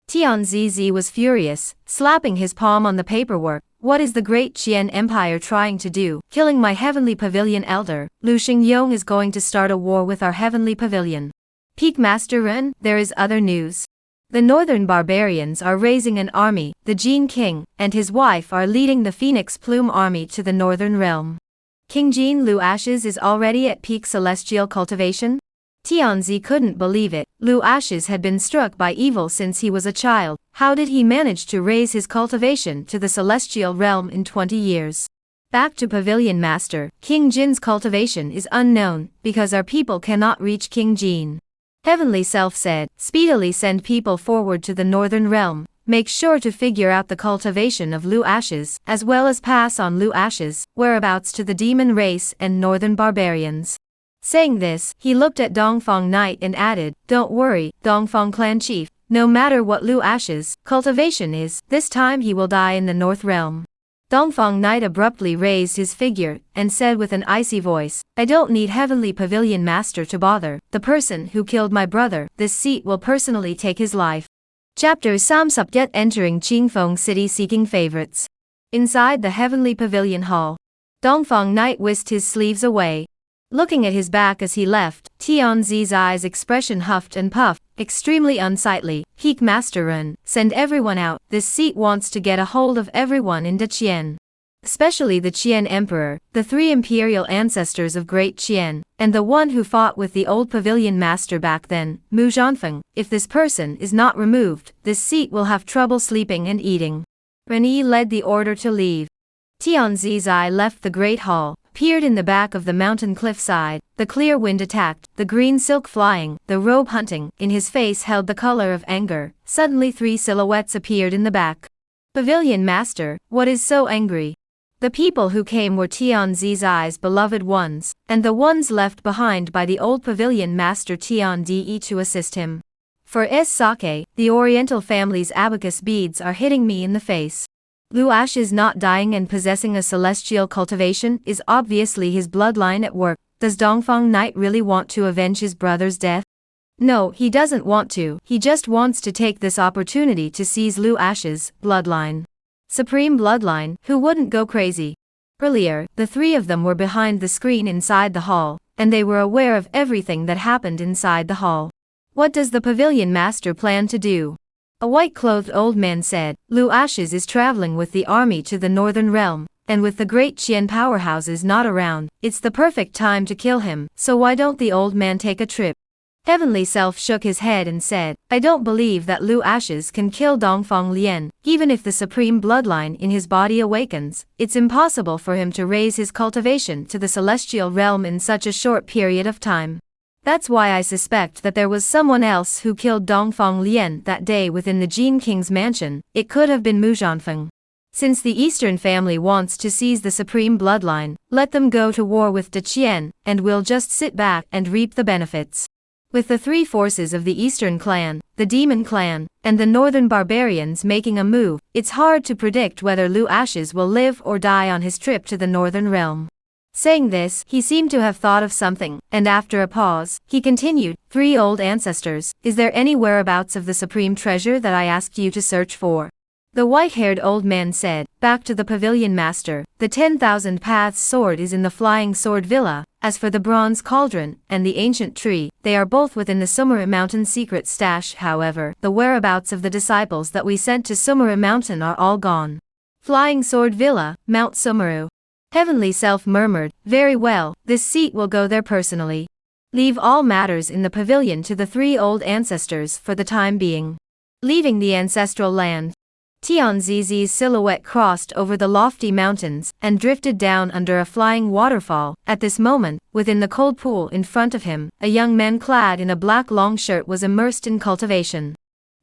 Tianzi was furious, slapping his palm on the paperwork. What is the great Qian Empire trying to do? Killing my heavenly pavilion elder. Lu Xingyong is going to start a war with our heavenly pavilion. Peak Master Ren, there is other news. The northern barbarians are raising an army, the Jin King and his wife are leading the Phoenix Plume army to the northern realm. King Jin Lu Ashes is already at peak celestial cultivation? Tianzi couldn't believe it. Lu Ashes had been struck by evil since he was a child. How did he manage to raise his cultivation to the celestial realm in 20 years? Back to pavilion master, King Jin's cultivation is unknown, because our people cannot reach King Jin. Heavenly Self said, speedily send people forward to the northern realm, make sure to figure out the cultivation of Lu Ashes, as well as pass on Lu Ashes' whereabouts to the demon race and northern barbarians. Saying this, he looked at Dongfang Knight and added, don't worry, Dongfang clan chief, no matter what Lu Ashes' cultivation is, this time he will die in the north realm. Dongfang Knight abruptly raised his figure, and said with an icy voice, I don't need heavenly pavilion master to bother, the person who killed my brother, this seat will personally take his life. Chapter Samsupyet entering Qingfeng city seeking favorites. Inside the heavenly pavilion hall, Dongfang Knight whisked his sleeves away. Looking at his back as he left, Tianzi's eyes expression huffed and puffed, extremely unsightly. Peak Master Ren, send everyone out, this seat wants to get a hold of everyone in Qian. Especially the Qian Emperor, the 3 imperial ancestors of Great Qian, and the one who fought with the old pavilion master back then, Mu Zhanfeng. If this person is not removed, this seat will have trouble sleeping and eating. Ren led the order to leave. Tianzi's eye left the great hall, peered in the back of the mountain cliffside, the clear wind attacked, the green silk flying, the robe hunting, in his face held the color of anger. Suddenly 3 silhouettes appeared in the back. Pavilion Master, what is so angry? The people who came were Tianzi's beloved ones, and the ones left behind by the old Pavilion Master Tiandi to assist him. For sake, the Oriental family's abacus beads are hitting me in the face. Lu Ashes not dying and possessing a celestial cultivation is obviously his bloodline at work. Does Dongfang Knight really want to avenge his brother's death? No, he doesn't want to, he just wants to take this opportunity to seize Lu Ashes' bloodline. Supreme bloodline, who wouldn't go crazy? Earlier, the three of them were behind the screen inside the hall, and they were aware of everything that happened inside the hall. What does the Pavilion Master plan to do? A white-clothed old man said, Lu Ashes is traveling with the army to the Northern Realm, and with the great Qian powerhouses not around, it's the perfect time to kill him, so why don't the old man take a trip? Heavenly Self shook his head and said, I don't believe that Lu Ashes can kill Dongfang Lian, even if the supreme bloodline in his body awakens, it's impossible for him to raise his cultivation to the celestial realm in such a short period of time. That's why I suspect that there was someone else who killed Dongfang Lian that day within the Jin King's mansion. It could have been Mu Zhanfeng. Since the Eastern family wants to seize the supreme bloodline, let them go to war with De Qian, and we'll just sit back and reap the benefits. With the three forces of the Eastern clan, the Demon clan, and the Northern barbarians making a move, it's hard to predict whether Lu Ashes will live or die on his trip to the Northern Realm. Saying this, he seemed to have thought of something, and after a pause, he continued, Three old ancestors, is there any whereabouts of the supreme treasure that I asked you to search for? The white-haired old man said, back to the Pavilion Master, the 10,000 Paths sword is in the Flying Sword Villa. As for the bronze cauldron and the ancient tree, they are both within the Sumera Mountain secret stash. However, the whereabouts of the disciples that we sent to Sumera Mountain are all gone. Flying Sword Villa, Mount Sumeru. Heavenly Self murmured, very well, this seat will go there personally. Leave all matters in the pavilion to the three old ancestors for the time being. Leaving the ancestral land, Tianzi's silhouette crossed over the lofty mountains and drifted down under a flying waterfall. At this moment, within the cold pool in front of him, a young man clad in a black long shirt was immersed in cultivation.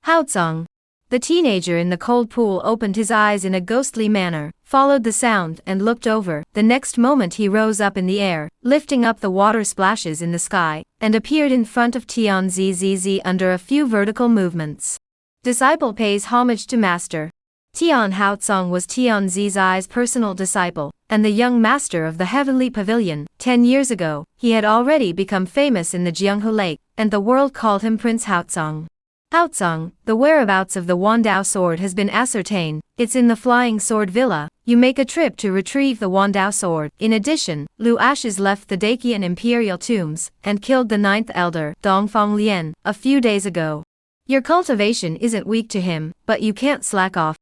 Haotsong. The teenager in the cold pool opened his eyes in a ghostly manner, followed the sound and looked over. The next moment he rose up in the air, lifting up the water splashes in the sky, and appeared in front of Tianzizi under a few vertical movements. Disciple pays homage to master. Tian Haotsong was Tianzi's personal disciple, and the young master of the Heavenly Pavilion. 10 years ago, he had already become famous in the Jianghu Lake, and the world called him Prince Haotsong. Haotsong, the whereabouts of the Wandao sword has been ascertained. It's in the Flying Sword Villa. You make a trip to retrieve the Wandao sword. In addition, Lu Ashes left the Dacian imperial tombs and killed the 9th elder, Dongfang Lian, a few days ago. Your cultivation isn't weak to him, but you can't slack off.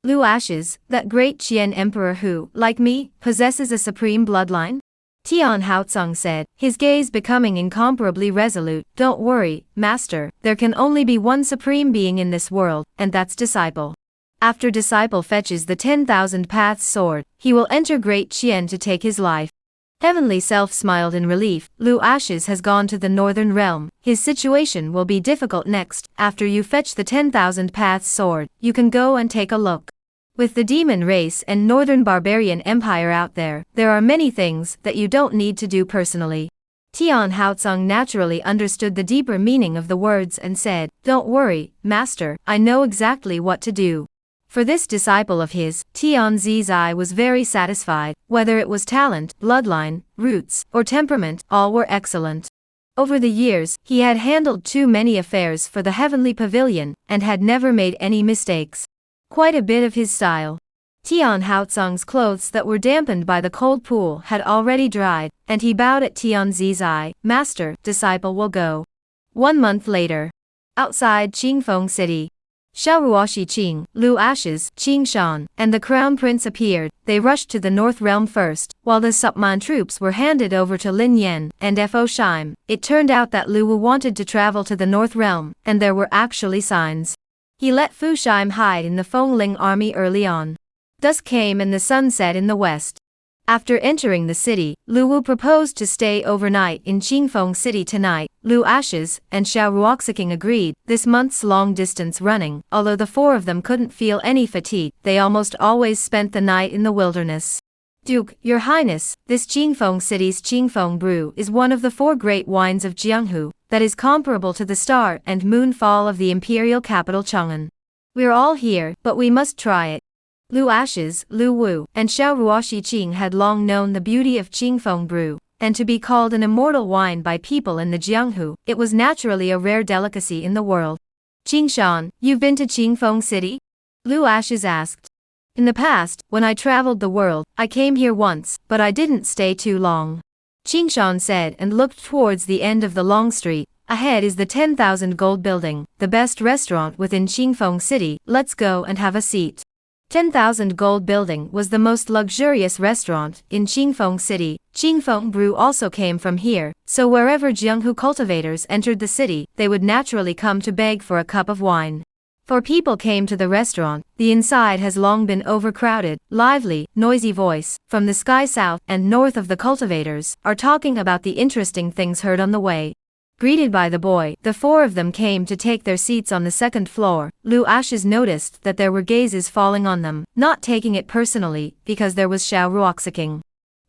Lu Ashes, that great Qian emperor who, like me, possesses a supreme bloodline? Tian Haotsong said, his gaze becoming incomparably resolute. Don't worry, master, there can only be one supreme being in this world, and that's disciple. After disciple fetches the 10,000 Paths sword, he will enter Great Qian to take his life. Heavenly Self smiled in relief. Lu Ashes has gone to the Northern Realm. His situation will be difficult next. After you fetch the 10,000 Paths sword, you can go and take a look. With the demon race and Northern Barbarian Empire out there, there are many things that you don't need to do personally. Tian Haotsong naturally understood the deeper meaning of the words and said, don't worry, master, I know exactly what to do. For this disciple of his, Tianzizi was very satisfied. Whether it was talent, bloodline, roots, or temperament, all were excellent. Over the years, he had handled too many affairs for the Heavenly Pavilion, and had never made any mistakes. Quite a bit of his style. Tian Haotsong's clothes that were dampened by the cold pool had already dried, and he bowed at Tianzizi. Master, disciple will go. 1 month later. Outside Qingfeng City. Xiaoruoshi Qing, Lu Ashes, Qing Shan, and the Crown Prince appeared. They rushed to the North Realm first, while the Supman troops were handed over to Lin Yan and Fo Shime. It turned out that Lu Wu wanted to travel to the North Realm, and there were actually signs. He let Fu Shime hide in the Fengling army early on. Dusk came and the sun set in the west. After entering the city, Lu Wu proposed to stay overnight in Qingfeng City tonight. Lu Ashes and Xiao Ruoxiking agreed. This month's long distance running, although the four of them couldn't feel any fatigue, they almost always spent the night in the wilderness. Duke, Your Highness, this Qingfeng City's Qingfeng Brew is one of the four great wines of Jianghu, that is comparable to the star and moon fall of the imperial capital Chang'an. We're all here, but we must try it. Lu Ashes, Lu Wu, and Xiao Ruoxiqing had long known the beauty of Qingfeng Brew, and to be called an immortal wine by people in the Jianghu, it was naturally a rare delicacy in the world. Qingshan, you've been to Qingfeng City? Lu Ashes asked. In the past, when I traveled the world, I came here once, but I didn't stay too long. Qingshan said and looked towards the end of the long street. Ahead is the 10,000 gold building, the best restaurant within Qingfeng City. Let's go and have a seat. 10,000 Gold Building was the most luxurious restaurant in Qingfeng City. Qingfeng Brew also came from here, so wherever Jianghu cultivators entered the city, they would naturally come to beg for a cup of wine. For people came to the restaurant, the inside has long been overcrowded. Lively, noisy voice, from the sky south and north of the cultivators, are talking about the interesting things heard on the way. Greeted by the boy, the four of them came to take their seats on the second floor. Lu Ashes noticed that there were gazes falling on them, not taking it personally, because there was Xiao Ruoxiking.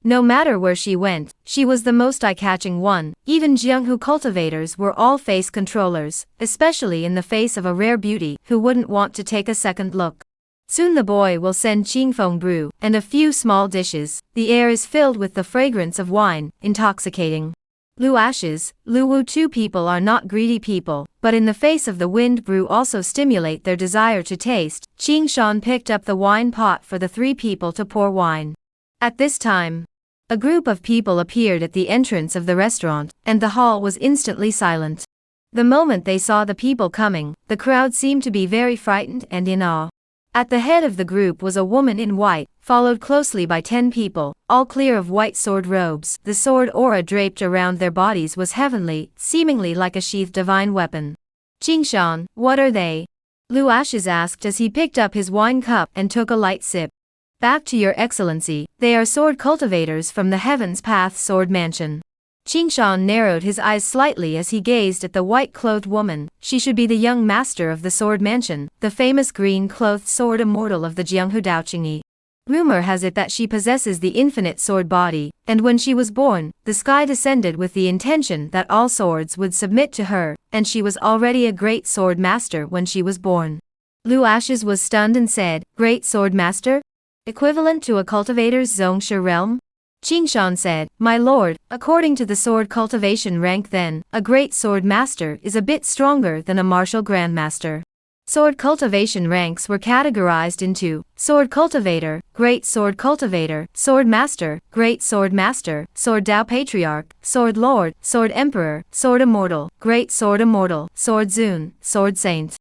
No matter where she went, she was the most eye-catching one. Even Jianghu cultivators were all face controllers, especially in the face of a rare beauty, who wouldn't want to take a second look. Soon the boy will send Qingfeng Brew, and a few small dishes. The air is filled with the fragrance of wine, intoxicating. Lu Ashes, Lu Wu, two people are not greedy people, but in the face of the wind brew also stimulate their desire to taste. Qingshan picked up the wine pot for the three people to pour wine. At this time, a group of people appeared at the entrance of the restaurant, and the hall was instantly silent. The moment they saw the people coming, the crowd seemed to be very frightened and in awe. At the head of the group was a woman in white, followed closely by 10 people, all clear of white sword robes. The sword aura draped around their bodies was heavenly, seemingly like a sheathed divine weapon. Qingshan, what are they? Lu Ashes asked as he picked up his wine cup and took a light sip. Back to your excellency, they are sword cultivators from the Heaven's Path Sword Mansion. Qingshan narrowed his eyes slightly as he gazed at the white-clothed woman. She should be the young master of the Sword Mansion, the famous green-clothed sword immortal of the Jianghu Daoqingyi. Rumor has it that she possesses the infinite sword body, and when she was born, the sky descended with the intention that all swords would submit to her, and she was already a great sword master when she was born. Lu Ashes was stunned and said, Great sword master? Equivalent to a cultivator's Zhongshe realm? Qingshan said, My lord, according to the sword cultivation rank then, a great sword master is a bit stronger than a martial grandmaster. Sword cultivation ranks were categorized into sword cultivator, great sword cultivator, sword master, great sword master, sword Dao patriarch, sword lord, sword emperor, sword immortal, great sword immortal, sword zun, sword saint.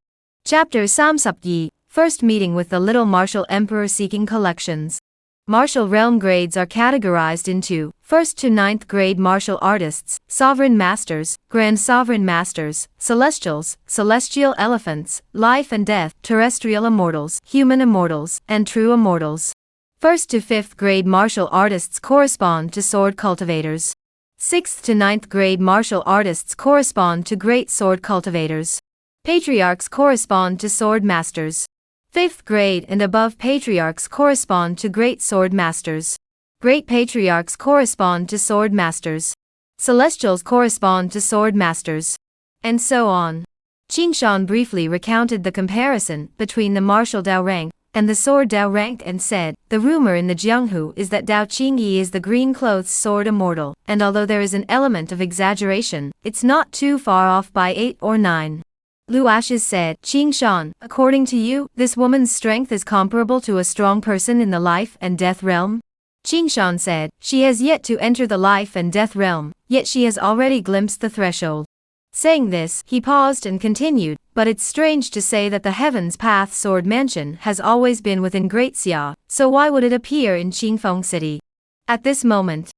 Chapter Samsupyi, first meeting with the little martial emperor seeking collections. Martial realm grades are categorized into 1st to 9th grade martial artists, sovereign masters, grand sovereign masters, celestials, celestial elephants, life and death, terrestrial immortals, human immortals, and true immortals. 1st to 5th grade martial artists correspond to sword cultivators. 6th to 9th grade martial artists correspond to great sword cultivators. Patriarchs correspond to sword masters. 5th grade and above patriarchs correspond to great sword masters. Great patriarchs correspond to sword masters. Celestials correspond to sword masters. And so on. Qingshan briefly recounted the comparison between the martial Dao rank and the sword Dao rank and said, The rumor in the Jianghu is that Dao Qingyi is the green-clothed sword immortal, and although there is an element of exaggeration, it's not too far off by 8 or 9. Lu Ashes said, Qingshan, according to you, this woman's strength is comparable to a strong person in the life and death realm? Qingshan said, She has yet to enter the life and death realm, yet she has already glimpsed the threshold. Saying this, he paused and continued, But it's strange to say that the Heaven's Path Sword Mansion has always been within Great Xia, so why would it appear in Qingfeng City? At this moment,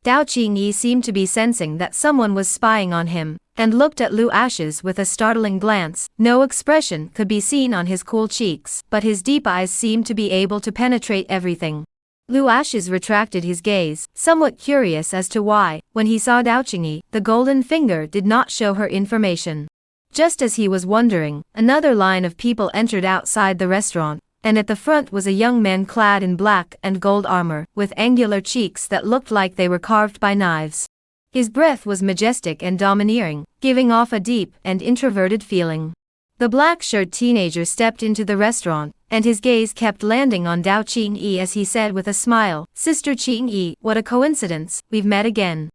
Dao Qingyi seemed to be sensing that someone was spying on him, and looked at Lu Ashes with a startling glance. No expression could be seen on his cool cheeks, but his deep eyes seemed to be able to penetrate everything. Lu Ashes retracted his gaze, somewhat curious as to why, when he saw Dao Qingyi, the golden finger did not show her information. Just as he was wondering, another line of people entered outside the restaurant, and at the front was a young man clad in black and gold armor, with angular cheeks that looked like they were carved by knives. His breath was majestic and domineering, giving off a deep and introverted feeling. The black-shirted teenager stepped into the restaurant, and his gaze kept landing on Dao Qingyi as he said with a smile, "Sister Qingyi, what a coincidence, we've met again."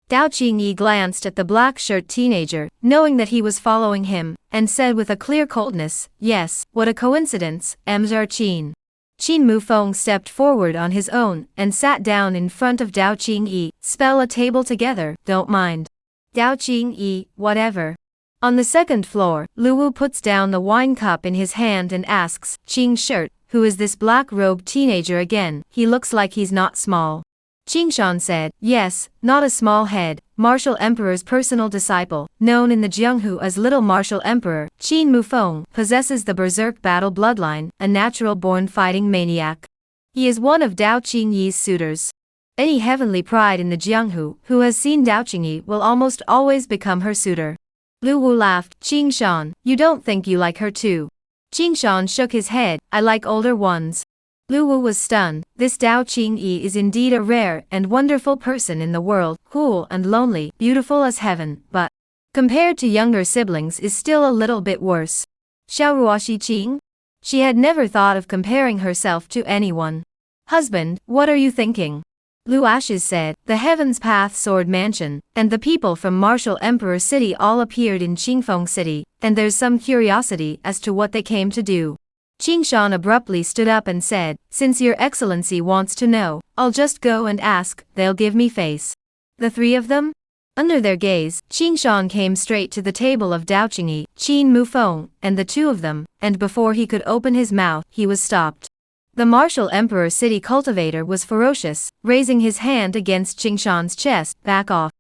Dao Qingyi glanced at the black-shirted teenager, knowing that he was following him, and said with a clear coldness, "Yes, what a coincidence, Mr. Qin." Qin Mufeng stepped forward on his own, and sat down in front of Dao Qingyi. "Spell a table together, don't mind." Dao Qingyi, "Whatever." On the second floor, Luwu puts down the wine cup in his hand and asks, "Qing Shirt, who is this black-robed teenager again? He looks like he's not small." Qingshan said, "Yes, not a small head, Martial Emperor's personal disciple, known in the Jianghu as Little Martial Emperor. Qin Mufeng possesses the Berserk battle bloodline, a natural-born fighting maniac. He is one of Dao Qingyi's suitors. Any heavenly pride in the Jianghu who has seen Dao Qingyi will almost always become her suitor." Lu Wu laughed. "Qingshan, you don't think you like her too?" Qingshan shook his head, "I like older ones." Lu Wu was stunned. This Dao Qingyi is indeed a rare and wonderful person in the world, cool and lonely, beautiful as heaven, but compared to younger siblings is still a little bit worse. Xiaoruoxi Qing? She had never thought of comparing herself to anyone. "Husband, what are you thinking?" Lu Ashes said. The Heaven's Path Sword Mansion, and the people from Martial Emperor City all appeared in Qingfeng City, and there's some curiosity as to what they came to do. Qingshan abruptly stood up and said, "Since your excellency wants to know, I'll just go and ask, they'll give me face." The three of them? Under their gaze, Qingshan came straight to the table of Dao Qingyi, Qin Mufeng, and the two of them, and before he could open his mouth, he was stopped. The Martial Emperor City cultivator was ferocious, raising his hand against Qingshan's chest. "Back off."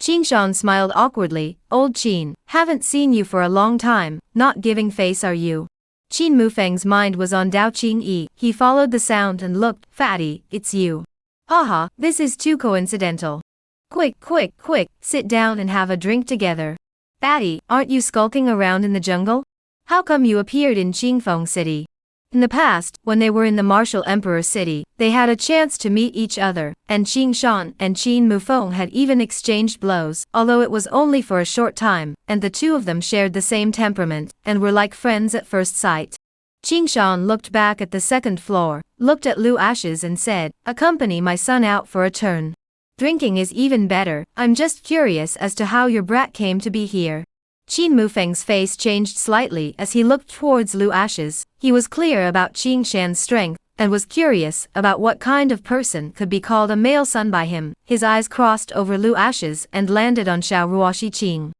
Qingshan smiled awkwardly. "Old Qin, haven't seen you for a long time, not giving face are you?" Qin Mufeng's mind was on Dao Qingyi. He followed the sound and looked. "Fatty, it's you. Haha, this is too coincidental. Quick, quick, quick, sit down and have a drink together." "Fatty, aren't you skulking around in the jungle? How come you appeared in Qingfeng City?" In the past, when they were in the Martial Emperor City, they had a chance to meet each other, and Qingshan and Qin Mufeng had even exchanged blows, although it was only for a short time, and the two of them shared the same temperament, and were like friends at first sight. Qingshan looked back at the second floor, looked at Lu Ashes and said, "Accompany my son out for a turn. Drinking is even better, I'm just curious as to how your brat came to be here." Qin Mufeng's face changed slightly as he looked towards Lu Ashes. He was clear about Qingshan's strength, and was curious about what kind of person could be called a male son by him. His eyes crossed over Lu Ashes and landed on Xiaoruoxi Qing.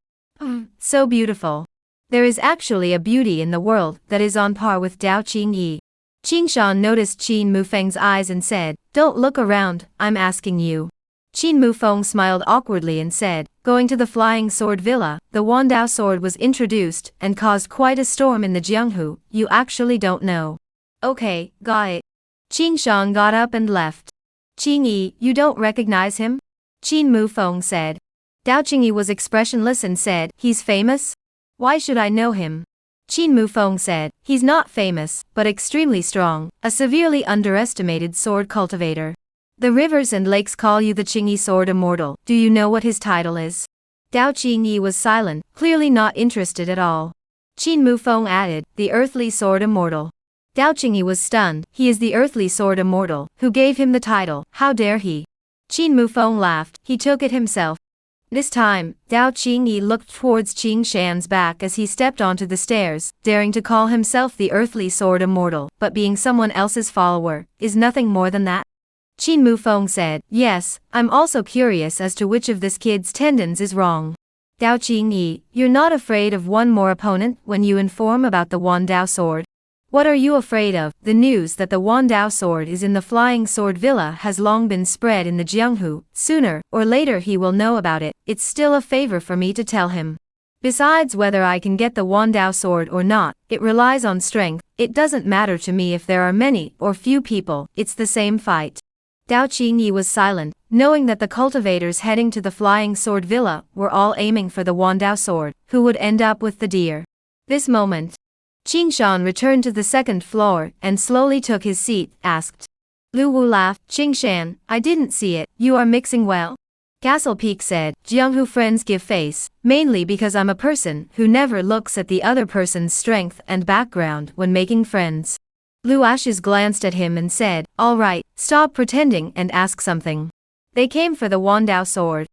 So beautiful. There is actually a beauty in the world that is on par with Dao Qingyi. Qingshan noticed Qin Mufeng's eyes and said, "Don't look around, I'm asking you." Qin Mufeng smiled awkwardly and said, "Going to the Flying Sword Villa, the Wandao sword was introduced and caused quite a storm in the Jianghu. You actually don't know." "Okay, got it." Qingshan got up and left. "Qingyi, you don't recognize him?" Qin Mufeng said. Dao Qingyi was expressionless and said, "He's famous? Why should I know him?" Qin Mufeng said, "He's not famous, but extremely strong, a severely underestimated sword cultivator. The rivers and lakes call you the Qingyi Sword Immortal. Do you know what his title is?" Dao Qingyi was silent, clearly not interested at all. Qin Mufeng added, "The Earthly Sword Immortal." Dao Qingyi was stunned. "He is the Earthly Sword Immortal. Who gave him the title? How dare he?" Qin Mufeng laughed. "He took it himself." This time, Dao Qingyi looked towards Qingshan's back as he stepped onto the stairs, daring to call himself the Earthly Sword Immortal, but being someone else's follower, is nothing more than that. Qin Mufeng said, "Yes, I'm also curious as to which of this kid's tendons is wrong." Dao Qingyi, "You're not afraid of one more opponent when you inform about the Wandao sword? What are you afraid of?" The news that the Wandao sword is in the Flying Sword Villa has long been spread in the Jianghu. Sooner or later he will know about it. It's still a favor for me to tell him. Besides, whether I can get the Wandao sword or not, it relies on strength. It doesn't matter to me if there are many or few people, it's the same fight. Dao Qingyi was silent, knowing that the cultivators heading to the Flying Sword Villa were all aiming for the Wandao sword, who would end up with the deer. This moment, Qingshan returned to the second floor and slowly took his seat, asked. Lu Wu laughed. Qingshan, I didn't see it, you are mixing well? Castle Peak said, Jianghu friends give face, mainly because I'm a person who never looks at the other person's strength and background when making friends. Lu Ashes glanced at him and said, all right, stop pretending and ask something. They came for the Wandao sword.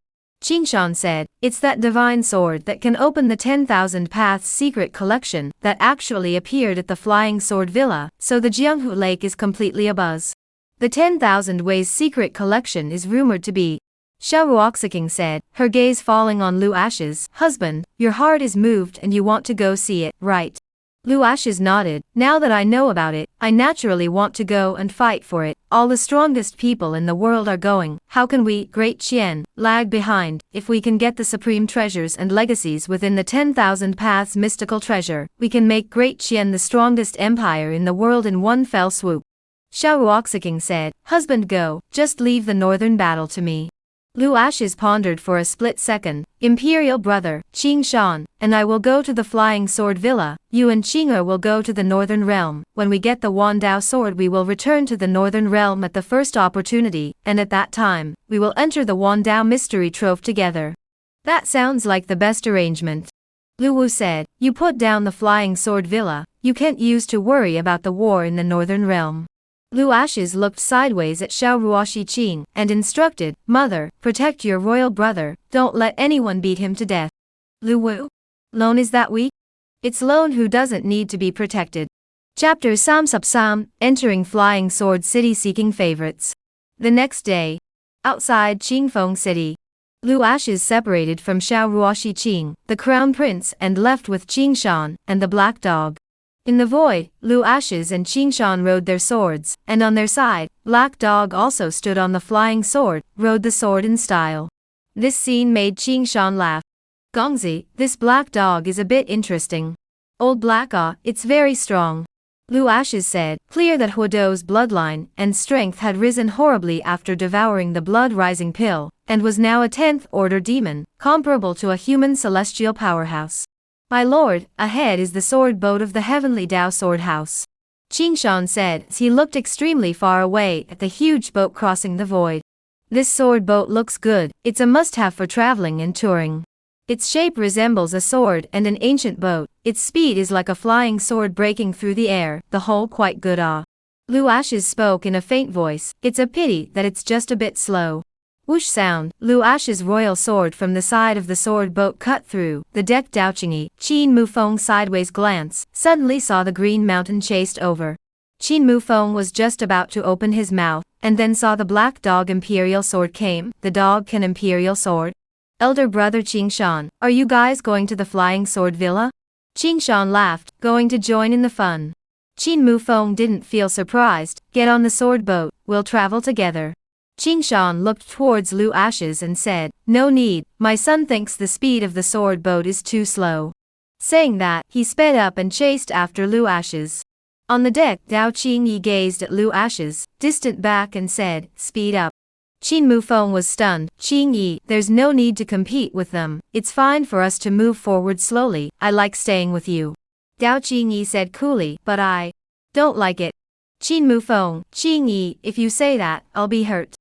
Qingshan said, it's that divine sword that can open the 10,000 Paths secret collection that actually appeared at the Flying Sword Villa, so the Jianghu Lake is completely abuzz. The 10,000 Ways secret collection is rumored to be. Xiao Ruoxiking said, her gaze falling on Lu Ashes. Husband, your heart is moved and you want to go see it, right? Lu Ashes nodded. Now that I know about it, I naturally want to go and fight for it. All the strongest people in the world are going. How can we, Great Qian, lag behind? If we can get the supreme treasures and legacies within the 10,000 Paths mystical treasure, we can make Great Qian the strongest empire in the world in one fell swoop. Xiao Ruoxiking said, husband go, just leave the northern battle to me. Lu Ashes pondered for a split second. Imperial brother, Qingshan, and I will go to the Flying Sword Villa. You and Qing'er will go to the Northern Realm. When we get the Wandao sword we will return to the Northern Realm at the first opportunity, and at that time, we will enter the Wandao mystery trove together. That sounds like the best arrangement. Lu Wu said, you put down the Flying Sword Villa, you can't use to worry about the war in the Northern Realm. Lu Ashes looked sideways at Xiao Ruoxiqing and instructed, Mother, protect your royal brother, don't let anyone beat him to death. Lu Wu? Lone is that weak? It's Lone who doesn't need to be protected. Chapter Sam, entering Flying Sword City seeking favorites. The next day, outside Qingfeng City, Lu Ashes separated from Xiao Ruoxiqing, the crown prince, and left with Qingshan and the black dog. In the void, Lu Ashes and Qingshan rode their swords, and on their side, Black Dog also stood on the flying sword, rode the sword in style. This scene made Qingshan laugh. Gongzi, this black dog is a bit interesting. Old Black it's very strong. Lu Ashes said, clear that Huado's bloodline and strength had risen horribly after devouring the blood-rising pill, and was now a 10th order demon, comparable to a human celestial powerhouse. My lord, ahead is the sword boat of the heavenly Dao sword house. Qingshan said as he looked extremely far away at the huge boat crossing the void. This sword boat looks good, it's a must-have for traveling and touring. Its shape resembles a sword and an ancient boat, its speed is like a flying sword breaking through the air, the whole quite good. Lu Ashes spoke in a faint voice, it's a pity that it's just a bit slow. Whoosh sound, Lu Ashes' royal sword from the side of the sword boat cut through the deck. Dao Qingyi, Qin Mufeng sideways glance, suddenly saw the green mountain chased over. Qin Mufeng was just about to open his mouth, and then saw the black dog imperial sword came. The dog can imperial sword? Elder brother Qingshan, are you guys going to the Flying Sword Villa? Qingshan laughed, going to join in the fun. Qin Mufeng didn't feel surprised, get on the sword boat, we'll travel together. Qingshan looked towards Lu Ashes and said, no need, my son thinks the speed of the sword boat is too slow. Saying that, he sped up and chased after Lu Ashes. On the deck, Dao Qingyi gazed at Lu Ashes, distant back and said, speed up. Qin Mufeng was stunned. Qingyi, there's no need to compete with them, it's fine for us to move forward slowly, I like staying with you. Dao Qingyi said coolly, but I don't like it. Qin Mufeng, Qingyi, if you say that, I'll be hurt.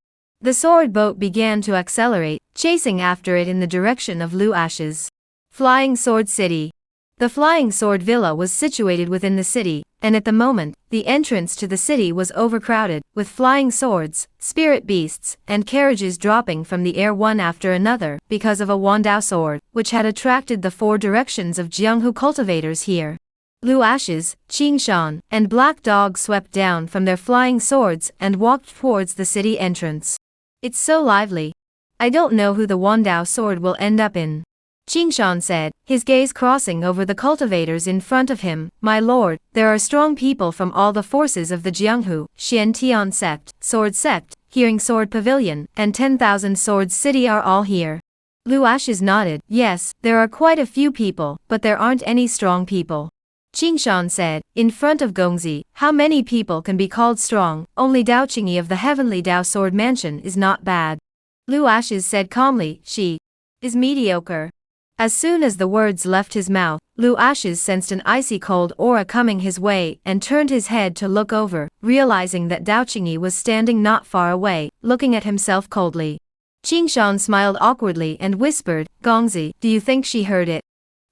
The sword boat began to accelerate, chasing after it in the direction of Lu Ashes. Flying Sword City. The Flying Sword Villa was situated within the city, and at the moment, the entrance to the city was overcrowded, with flying swords, spirit beasts, and carriages dropping from the air one after another, because of a Wandao sword, which had attracted the 4 directions of Jianghu cultivators here. Lu Ashes, Qingshan, and Black Dog swept down from their flying swords and walked towards the city entrance. It's so lively. I don't know who the Wandao sword will end up in. Qingshan said, his gaze crossing over the cultivators in front of him. My lord, there are strong people from all the forces of the Jianghu, Xiantian sect, Sword sect, Hearing Sword Pavilion, and 10,000 Swords City are all here. Lu Ashes nodded, yes, there are quite a few people, but there aren't any strong people. Qingshan said, in front of Gongzi, how many people can be called strong? Only Dao Qingyi of the heavenly Dao sword mansion is not bad. Lu Ashes said calmly, she is mediocre. As soon as the words left his mouth, Lu Ashes sensed an icy cold aura coming his way and turned his head to look over, realizing that Dao Qingyi was standing not far away, looking at himself coldly. Qingshan smiled awkwardly and whispered, Gongzi, do you think she heard it?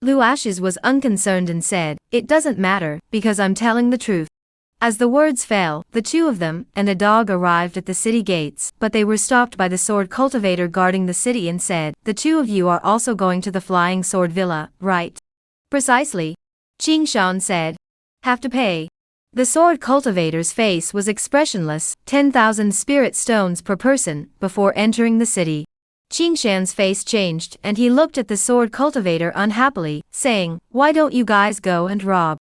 Lu Ashes was unconcerned and said, it doesn't matter, because I'm telling the truth. As the words fell, the two of them and a dog arrived at the city gates, but they were stopped by the sword cultivator guarding the city and said, the two of you are also going to the Flying Sword Villa, right? Precisely. Qingshan said. Have to pay. The sword cultivator's face was expressionless, 10,000 spirit stones per person, before entering the city. Qingshan's face changed and he looked at the sword cultivator unhappily, saying, why don't you guys go and rob?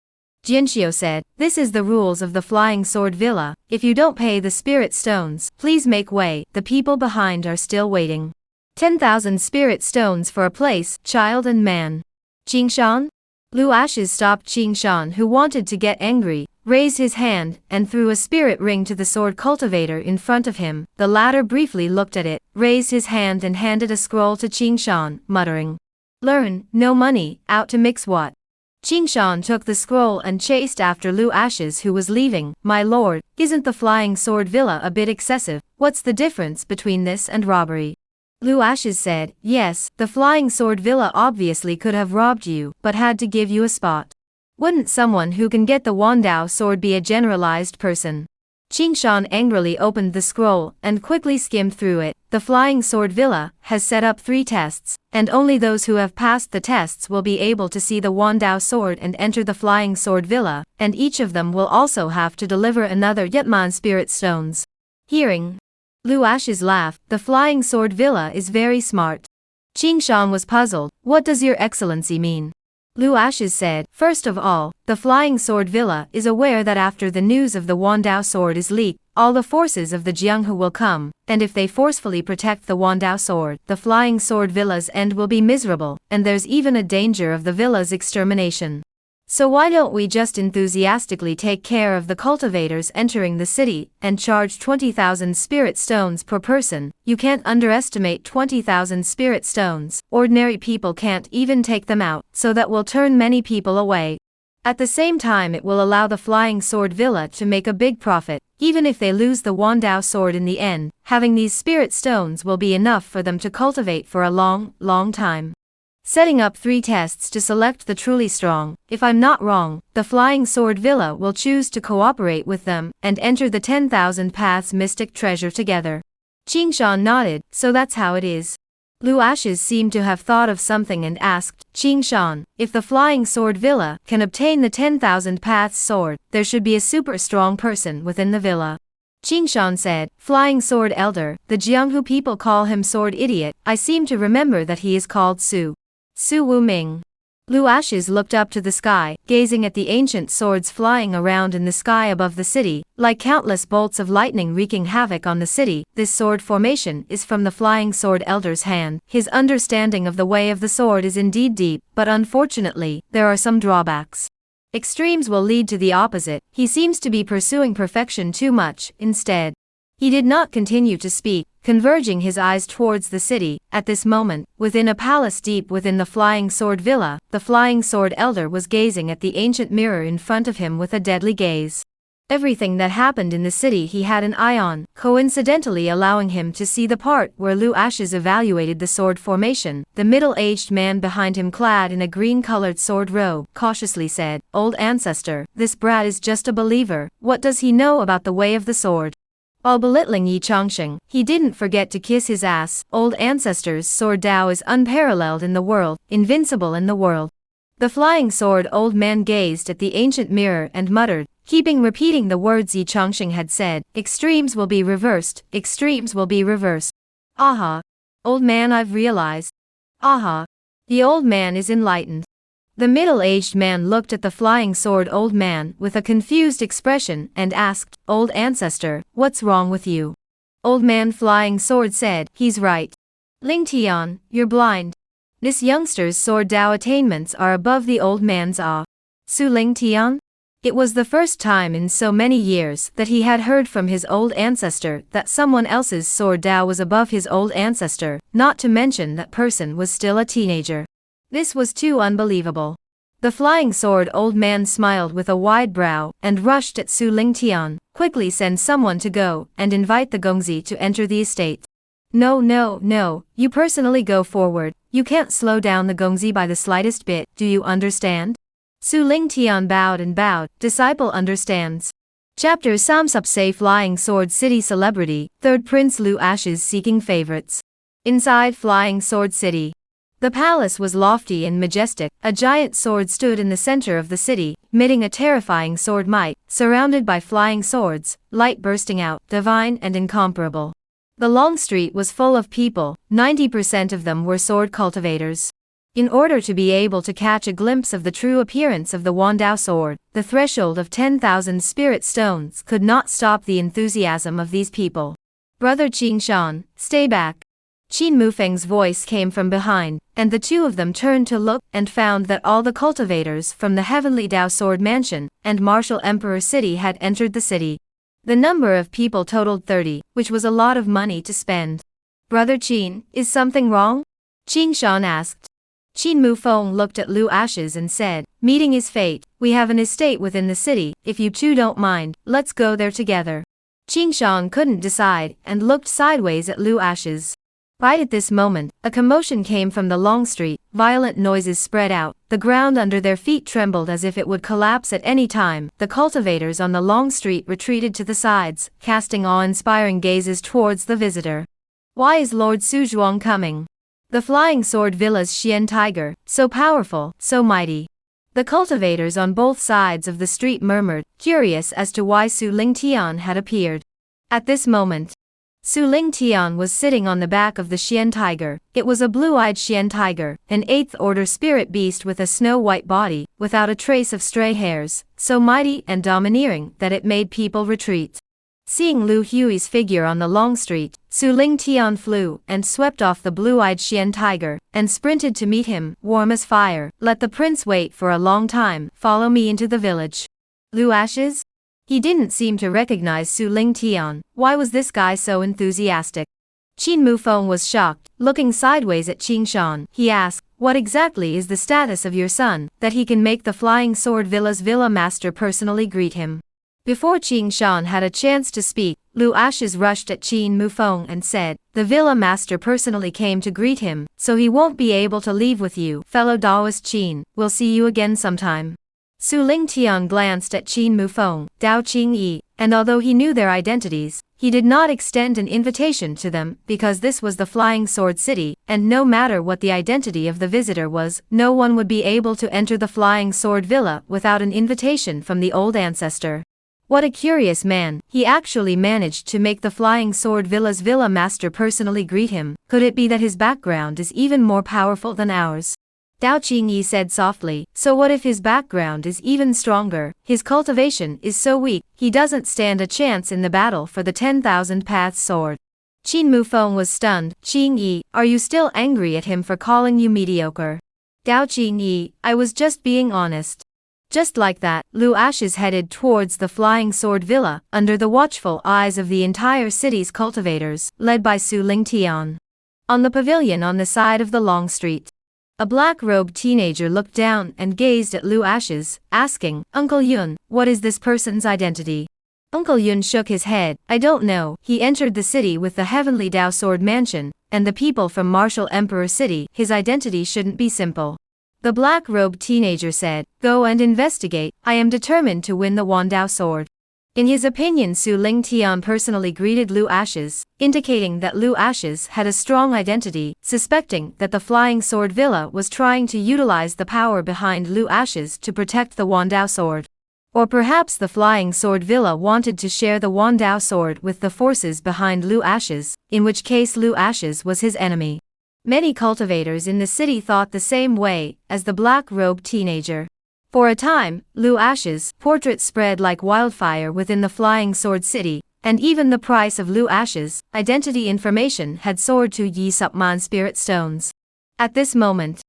Jianxiu said, this is the rules of the Flying Sword Villa, if you don't pay the spirit stones, please make way, the people behind are still waiting. 10,000 spirit stones for a place, child and man. Qingshan? Lu Ashes stopped Qingshan, who wanted to get angry, raised his hand, and threw a spirit ring to the sword cultivator in front of him. The latter briefly looked at it, raised his hand and handed a scroll to Qingshan, muttering, learn, no money, out to mix what? Qingshan took the scroll and chased after Lu Ashes, who was leaving. My lord, isn't the Flying Sword Villa a bit excessive? What's the difference between this and robbery? Lu Ashes said, yes, the Flying Sword Villa obviously could have robbed you, but had to give you a spot. Wouldn't someone who can get the Wandao sword be a generalized person? Qingshan angrily opened the scroll and quickly skimmed through it. The Flying Sword Villa has set up 3 tests, and only those who have passed the tests will be able to see the Wandao sword and enter the Flying Sword Villa, and each of them will also have to deliver another Yetman spirit stones. Hearing Lu Ashes laugh, the Flying Sword Villa is very smart. Qingshan was puzzled, what does your excellency mean? Lu Ashes said, first of all, the Flying Sword Villa is aware that after the news of the Wandao sword is leaked, all the forces of the Jianghu will come, and if they forcefully protect the Wandao sword, the Flying Sword Villa's end will be miserable, and there's even a danger of the villa's extermination. So why don't we just enthusiastically take care of the cultivators entering the city, and charge 20,000 spirit stones per person? You can't underestimate 20,000 spirit stones, ordinary people can't even take them out, so that will turn many people away. At the same time it will allow the Flying Sword Villa to make a big profit, even if they lose the Wandao sword in the end, having these spirit stones will be enough for them to cultivate for a long, long time. Setting up 3 tests to select the truly strong. If I'm not wrong, the Flying Sword Villa will choose to cooperate with them and enter the 10,000 Paths mystic treasure together. Qingshan nodded, so that's how it is. Lu Ashes seemed to have thought of something and asked, Qingshan, if the Flying Sword Villa can obtain the 10,000 Paths sword, there should be a super strong person within the villa. Qingshan said, Flying Sword Elder, the Jianghu people call him Sword Idiot, I seem to remember that he is called Su Wuming. Lu Ashes looked up to the sky, gazing at the ancient swords flying around in the sky above the city, like countless bolts of lightning wreaking havoc on the city. This sword formation is from the Flying Sword Elder's hand. His understanding of the way of the sword is indeed deep, but unfortunately, there are some drawbacks. Extremes will lead to the opposite. He seems to be pursuing perfection too much, instead. He did not continue to speak, converging his eyes towards the city. At this moment, within a palace deep within the Flying Sword Villa, the Flying Sword Elder was gazing at the ancient mirror in front of him with a deadly gaze. Everything that happened in the city he had an eye on, coincidentally allowing him to see the part where Lu Ashes evaluated the sword formation. The middle-aged man behind him, clad in a green-colored sword robe, cautiously said, Old ancestor, this brat is just a believer. What does he know about the way of the sword? While belittling Yi Changsheng, he didn't forget to kiss his ass. Old ancestor's sword Dao is unparalleled in the world, invincible in the world. The Flying Sword Old Man gazed at the ancient mirror and muttered, keeping repeating the words Yi Changsheng had said, extremes will be reversed, extremes will be reversed. Aha! Old man, I've realized. Aha! The old man is enlightened. The middle-aged man looked at the Flying Sword Old Man with a confused expression and asked, Old ancestor, what's wrong with you? Old Man Flying Sword said, he's right. Ling Tian, you're blind. This youngster's sword Dao attainments are above the old man's awe. Su Ling Tian? It was the first time in so many years that he had heard from his old ancestor that someone else's sword Dao was above his old ancestor, not to mention that person was still a teenager. This was too unbelievable. The flying sword old man smiled with a wide brow and rushed at Su Ling Tian. Quickly send someone to go and invite the Gongzi to enter the estate. No, no, no, you personally go forward, you can't slow down the Gongzi by the slightest bit, do you understand? Su Ling Tian bowed and bowed, disciple understands. Chapter Samsup Say Flying Sword City Celebrity, 3rd Prince Lu Ashes seeking favorites. Inside Flying Sword City. The palace was lofty and majestic, a giant sword stood in the center of the city, emitting a terrifying sword might, surrounded by flying swords, light bursting out, divine and incomparable. The long street was full of people, 90% of them were sword cultivators. In order to be able to catch a glimpse of the true appearance of the Wandao sword, the threshold of 10,000 spirit stones could not stop the enthusiasm of these people. Brother Qing Shan, stay back. Qin Mufeng's voice came from behind, and the two of them turned to look and found that all the cultivators from the Heavenly Dao Sword Mansion and Martial Emperor City had entered the city. The number of people totaled 30, which was a lot of money to spend. Brother Qin, is something wrong? Qing Shan asked. Qin Mufeng looked at Lu Ashes and said, meeting his fate, we have an estate within the city, if you two don't mind, let's go there together. Qing Shan couldn't decide and looked sideways at Lu Ashes. Right at this moment, a commotion came from the long street, violent noises spread out, the ground under their feet trembled as if it would collapse at any time. The cultivators on the long street retreated to the sides, casting awe-inspiring gazes towards the visitor. Why is Lord Suzhuang coming? The flying sword villa's Xian tiger, so powerful, so mighty. The cultivators on both sides of the street murmured, curious as to why Su Ling Tian had appeared. At this moment, Su Ling Tian was sitting on the back of the Xian tiger. It was a blue-eyed Xian tiger, an 8th-order spirit beast with a snow-white body, without a trace of stray hairs, so mighty and domineering that it made people retreat. Seeing Lu Hui's figure on the long street, Su Ling Tian flew and swept off the blue-eyed Xian tiger, and sprinted to meet him, warm as fire. Let the prince wait for a long time, follow me into the village. Lu Ashes? He didn't seem to recognize Su Ling Tian. Why was this guy so enthusiastic? Qin Mufeng was shocked, looking sideways at Qing Shan. He asked, what exactly is the status of your son, that he can make the Flying Sword Villa's villa master personally greet him? Before Qing Shan had a chance to speak, Lu Ashes rushed at Qin Mufeng and said, the villa master personally came to greet him, so he won't be able to leave with you. Fellow Daoist Qin, we'll see you again sometime. Su Ling Tian glanced at Qin Mufeng, Dao Qingyi, and although he knew their identities, he did not extend an invitation to them because this was the Flying Sword City, and no matter what the identity of the visitor was, no one would be able to enter the Flying Sword Villa without an invitation from the old ancestor. What a curious man, he actually managed to make the Flying Sword Villa's villa master personally greet him. Could it be that his background is even more powerful than ours? Dao Qingyi said softly, so what if his background is even stronger? His cultivation is so weak, he doesn't stand a chance in the battle for the 10,000 Paths sword. Qin Mufeng was stunned. Qingyi, are you still angry at him for calling you mediocre? Dao Qingyi, I was just being honest. Just like that, Lu Ashes headed towards the Flying Sword Villa, under the watchful eyes of the entire city's cultivators, led by Su Ling Tian. On the pavilion on the side of the long street, a black-robed teenager looked down and gazed at Lu Ashes, asking, Uncle Yun, what is this person's identity? Uncle Yun shook his head, I don't know. He entered the city with the Heavenly Dao Sword Mansion, and the people from Martial Emperor City. His identity shouldn't be simple. The black-robed teenager said, go and investigate, I am determined to win the Wandao sword. In his opinion, Su Ling Tian personally greeted Lu Ashes, indicating that Lu Ashes had a strong identity, suspecting that the Flying Sword Villa was trying to utilize the power behind Lu Ashes to protect the Wandao sword. Or perhaps the Flying Sword Villa wanted to share the Wandao sword with the forces behind Lu Ashes, in which case Lu Ashes was his enemy. Many cultivators in the city thought the same way as the black-robed teenager. For a time, Lu Ashes' portrait spread like wildfire within the Flying Sword City, and even the price of Lu Ashes' identity information had soared to Yi Supman spirit stones. At this moment,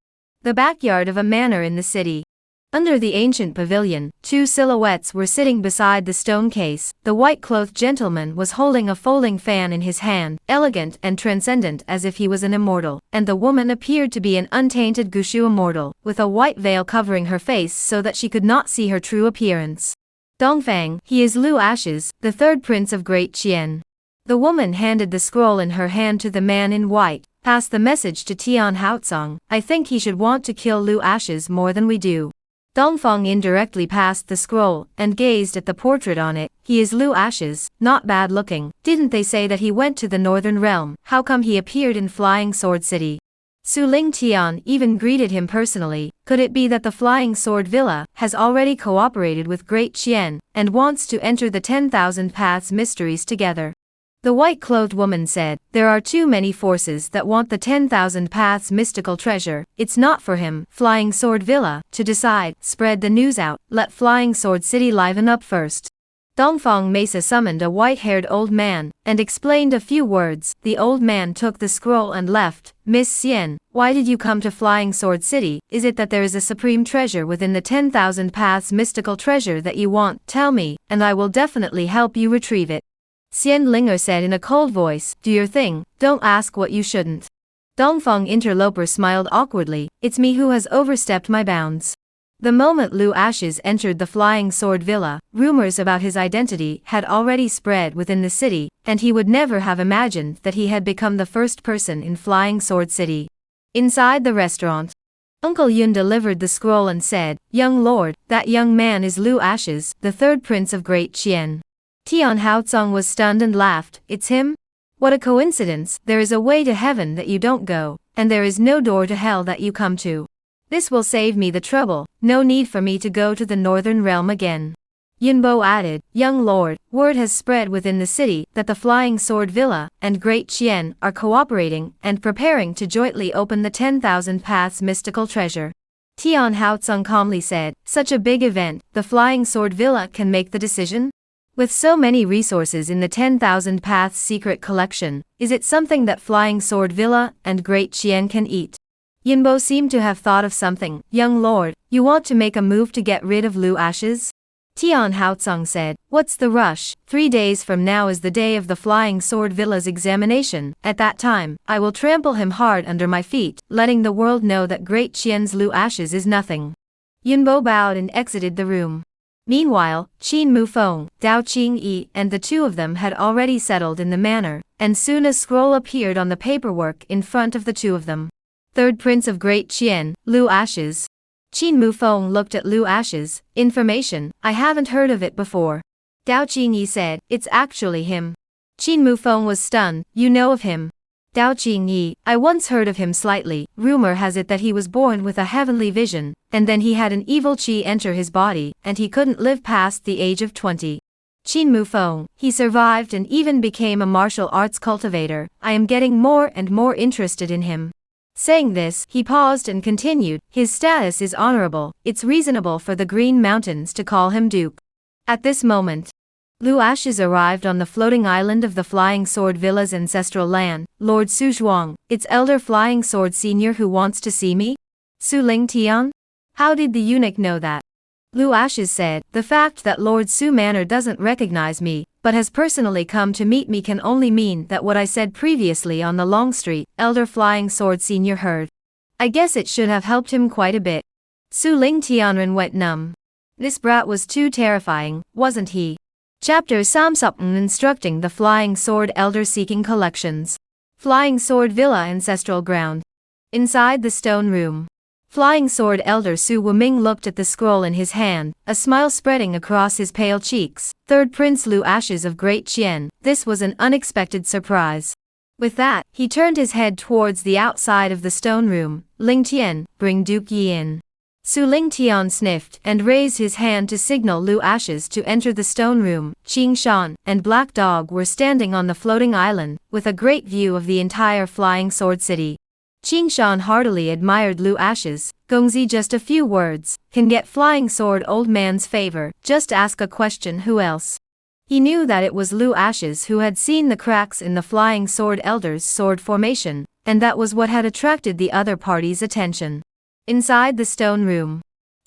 the backyard of a manor in the city, Under the ancient pavilion, two silhouettes were sitting beside the stone case. The white-clothed gentleman was holding a folding fan in his hand, elegant and transcendent as if he was an immortal, and the woman appeared to be an untainted Gushu immortal, with a white veil covering her face so that she could not see her true appearance. Dongfang, he is Lu Ashes, the third prince of Great Qian. The woman handed the scroll in her hand to the man in white, passed the message to Tian Haotsong. I think he should want to kill Lu Ashes more than we do. Dongfang indirectly passed the scroll, and gazed at the portrait on it. He is Lu Ashes, not bad looking. Didn't they say that he went to the Northern Realm? How come he appeared in Flying Sword City? Su Ling Tian even greeted him personally. Could it be that the Flying Sword Villa has already cooperated with Great Qian, and wants to enter the 10,000 Paths mysteries together? The white-clothed woman said, there are too many forces that want the 10,000 Paths mystical treasure. It's not for him, Flying Sword Villa, to decide. Spread the news out, let Flying Sword City liven up first. Dongfang Mesa summoned a white-haired old man, and explained a few words. The old man took the scroll and left. Miss Xian, why did you come to Flying Sword City? Is it that there is a supreme treasure within the 10,000 Paths mystical treasure that you want? Tell me, and I will definitely help you retrieve it. Xian Linger said in a cold voice, do your thing, don't ask what you shouldn't. Dongfang interloper smiled awkwardly, it's me who has overstepped my bounds. The moment Lu Ashes entered the Flying Sword Villa, rumors about his identity had already spread within the city, and he would never have imagined that he had become the first person in Flying Sword City. Inside the restaurant, Uncle Yun delivered the scroll and said, young lord, that young man is Lu Ashes, the third prince of Great Qian. Tian Haotsong was stunned and laughed. It's him? What a coincidence. There is a way to heaven that you don't go, and there is no door to hell that you come to. This will save me the trouble, no need for me to go to the Northern Realm again. Yunbo added, young lord, word has spread within the city that the Flying Sword Villa and Great Qian are cooperating and preparing to jointly open the 10,000 Paths mystical treasure. Tian Haotsong calmly said, such a big event, the Flying Sword Villa can make the decision? With so many resources in the 10,000 Paths secret collection, is it something that Flying Sword Villa and Great Qian can eat? Yinbo seemed to have thought of something. Young lord, you want to make a move to get rid of Lu Ashes? Tian Haotsong said, what's the rush? 3 days from now is the day of the Flying Sword Villa's examination. At that time, I will trample him hard under my feet, letting the world know that Great Qian's Lu Ashes is nothing. Yunbo bowed and exited the room. Meanwhile, Qin Mufeng, Dao Qingyi, and the two of them had already settled in the manor, and soon a scroll appeared on the paperwork in front of the two of them. Third Prince of Great Qian, Lu Ashes. Qin Mufeng looked at Lu Ashes. Information, I haven't heard of it before. Dao Qingyi said, it's actually him. Qin Mufeng was stunned, you know of him? Dao Qingyi, I once heard of him slightly. Rumor has it that he was born with a heavenly vision, and then he had an evil qi enter his body, and he couldn't live past the age of 20. Qin Mufeng, he survived and even became a martial arts cultivator. I am getting more and more interested in him. Saying this, he paused and continued, his status is honorable, it's reasonable for the Green Mountains to call him Duke. At this moment, Lu Ashes arrived on the floating island of the Flying Sword Villa's ancestral land. Lord Su Zhuang, it's Elder Flying Sword Senior who wants to see me? Su Ling Tian? How did the eunuch know that? Lu Ashes said, the fact that Lord Su Manor doesn't recognize me, but has personally come to meet me can only mean that what I said previously on the long street, Elder Flying Sword Senior heard. I guess it should have helped him quite a bit. Su Ling Tianren went numb. This brat was too terrifying, wasn't he? Chapter Samsupn instructing the Flying Sword Elder seeking collections. Flying Sword Villa Ancestral Ground. Inside the stone room, Flying Sword Elder Su Wuming looked at the scroll in his hand, a smile spreading across his pale cheeks. Third Prince Lu Ashes of Great Qian, this was an unexpected surprise. With that, he turned his head towards the outside of the stone room. Ling Tian, bring Duke Yi in. Su Ling Tian sniffed and raised his hand to signal Lu Ashes to enter the stone room. Qing Shan and Black Dog were standing on the floating island, with a great view of the entire Flying Sword City. Qing Shan heartily admired Lu Ashes. Gongzi, just a few words, can get Flying Sword old man's favor, just ask a question. Who else? He knew that it was Lu Ashes who had seen the cracks in the Flying Sword Elder's sword formation, and that was what had attracted the other party's attention. Inside the stone room,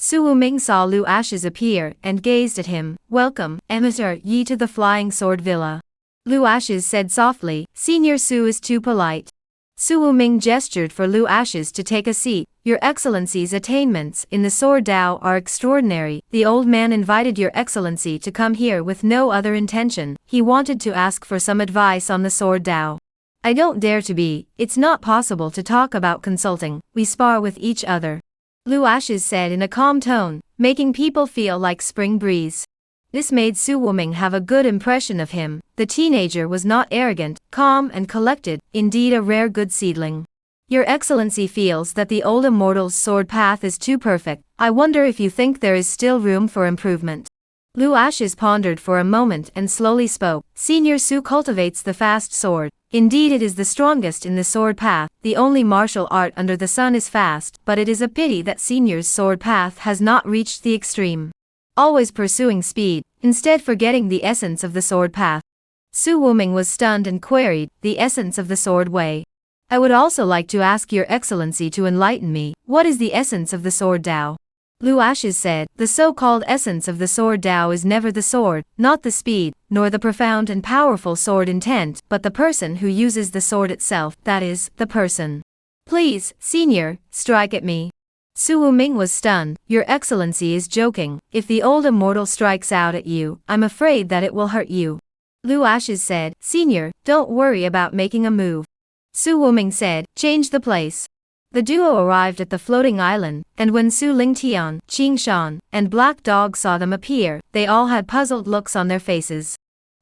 Su Wuming saw Lu Ashes appear and gazed at him. "Welcome, Emitter Yi, to the Flying Sword Villa." Lu Ashes said softly, "Senior Su is too polite." Su Wuming gestured for Lu Ashes to take a seat. "Your Excellency's attainments in the Sword Dao are extraordinary. The old man invited Your Excellency to come here with no other intention. He wanted to ask for some advice on the Sword Dao." "I don't dare to be. It's not possible to talk about consulting. We spar with each other," Lu Ashes said in a calm tone, making people feel like spring breeze. This made Su Wuming have a good impression of him. The teenager was not arrogant, calm and collected, indeed a rare good seedling. "Your Excellency feels that the old immortal's sword path is too perfect. I wonder if you think there is still room for improvement." Lu Ashes pondered for a moment and slowly spoke. "Senior Su cultivates the fast sword. Indeed it is the strongest in the sword path. The only martial art under the sun is fast, but it is a pity that Senior's sword path has not reached the extreme. Always pursuing speed, instead forgetting the essence of the sword path." Su Wuming was stunned and queried, "The essence of the sword way? I would also like to ask Your Excellency to enlighten me. What is the essence of the sword Dao?" Lu Ashes said, "The so-called essence of the sword Dao is never the sword, not the speed, nor the profound and powerful sword intent, but the person who uses the sword itself, that is, the person. Please, Senior, strike at me." Su Wuming was stunned. "Your Excellency is joking. If the old immortal strikes out at you, I'm afraid that it will hurt you." Lu Ashes said, "Senior, don't worry about making a move." Su Wuming said, "Change the place." The duo arrived at the floating island, and when Su Lingtian, Qing Shan, and Black Dog saw them appear, they all had puzzled looks on their faces.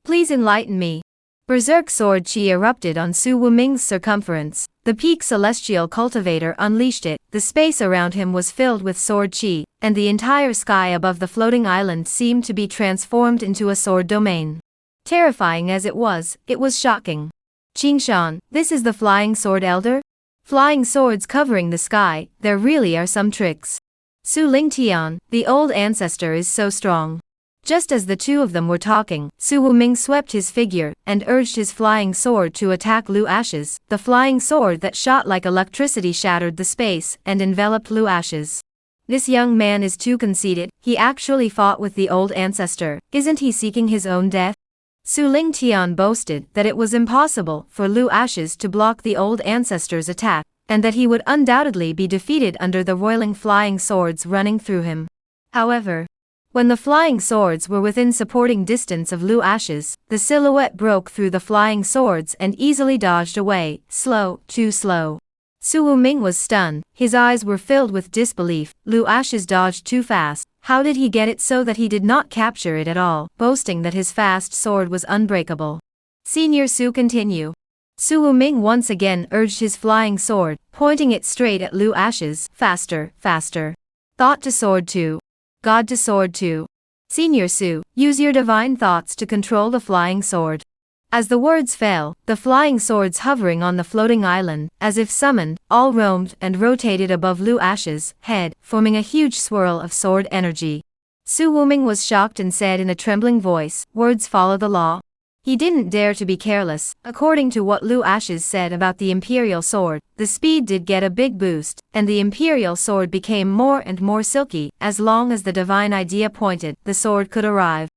"Please enlighten me." Berserk sword chi erupted on Su Wuming's circumference. The peak celestial cultivator unleashed it. The space around him was filled with sword chi, and the entire sky above the floating island seemed to be transformed into a sword domain. Terrifying as it was shocking. "Qing Shan, this is the flying sword elder? Flying swords covering the sky, there really are some tricks." Su Lingtian, the old ancestor, is so strong. Just as the two of them were talking, Su Wuming swept his figure and urged his flying sword to attack Lu Ashes. The flying sword that shot like electricity shattered the space and enveloped Lu Ashes. "This young man is too conceited. He actually fought with the old ancestor. Isn't he seeking his own death?" Su Lingtian boasted that it was impossible for Lu Ashes to block the old ancestor's attack, and that he would undoubtedly be defeated under the roiling flying swords running through him. However, when the flying swords were within supporting distance of Lu Ashes, the silhouette broke through the flying swords and easily dodged away. Slow, too slow. Su Wuming was stunned, his eyes were filled with disbelief. Lu Ashes dodged too fast. How did he get it so that he did not capture it at all, boasting that his fast sword was unbreakable? Senior Su, continue. Su Wuming once again urged his flying sword, pointing it straight at Lu Ashes. Faster, faster. Thought to sword 2. God to sword 2. Senior Su, use your divine thoughts to control the flying sword. As the words fell, the flying swords hovering on the floating island, as if summoned, all roamed and rotated above Lu Ashes' head, forming a huge swirl of sword energy. Su Wuming was shocked and said in a trembling voice, "Words follow the law." He didn't dare to be careless. According to what Lu Ashes said about the imperial sword, the speed did get a big boost, and the imperial sword became more and more silky. As long as the divine idea pointed, the sword could arrive.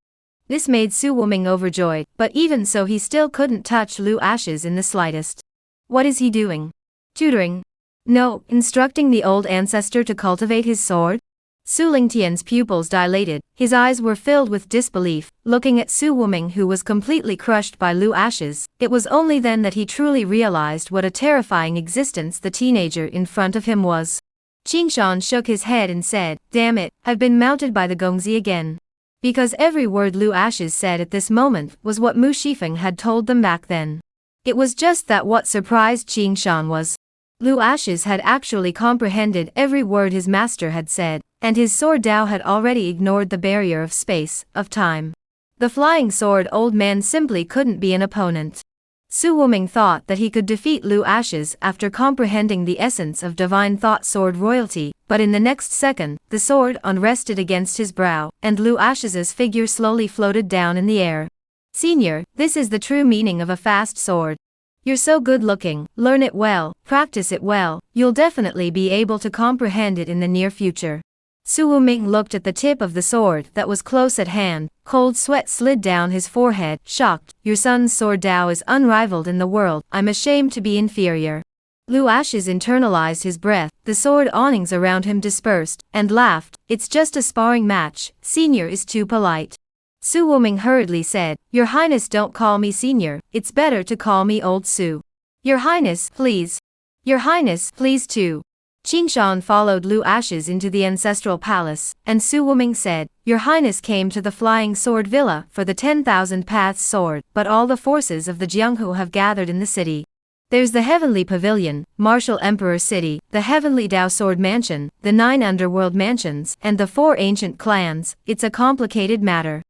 This made Su Wuming overjoyed, but even so he still couldn't touch Lu Ashes in the slightest. What is he doing? Tutoring? No, instructing the old ancestor to cultivate his sword? Su Lingtian's pupils dilated, his eyes were filled with disbelief, looking at Su Wuming, who was completely crushed by Lu Ashes. It was only then that he truly realized what a terrifying existence the teenager in front of him was. Qing Shan shook his head and said, "Damn it, I've been mounted by the Gongzi again." Because every word Lu Ashes said at this moment was what Mu Shifeng had told them back then. It was just that what surprised Qing Shan was Lu Ashes had actually comprehended every word his master had said, and his sword Dao had already ignored the barrier of space, of time. The flying sword old man simply couldn't be an opponent. Su Wuming thought that he could defeat Lu Ashes after comprehending the essence of divine thought sword royalty, but in the next second, the sword unrested against his brow, and Lu Ashes's figure slowly floated down in the air. "Senior, this is the true meaning of a fast sword. You're so good looking, learn it well, practice it well, you'll definitely be able to comprehend it in the near future." Su Wuming looked at the tip of the sword that was close at hand. Cold sweat slid down his forehead, shocked. Your son's sword Dao is unrivaled in the world. I'm ashamed to be inferior. Lu Ashes internalized his breath. The sword awnings around him dispersed, and laughed. It's just a sparring match. Senior is too polite. Su Wuming hurriedly said, Your Highness, don't call me senior. It's better to call me Old Su. Your Highness, please. Your Highness, please too. Qingshan followed Lu Ashes into the ancestral palace, and Su Wuming said, Your Highness came to the Flying Sword Villa for the 10,000 Paths sword, but all the forces of the Jianghu have gathered in the city. There's the Heavenly Pavilion, Martial Emperor City, the Heavenly Dao Sword Mansion, the 9 Underworld Mansions, and the 4 ancient clans. It's a complicated matter.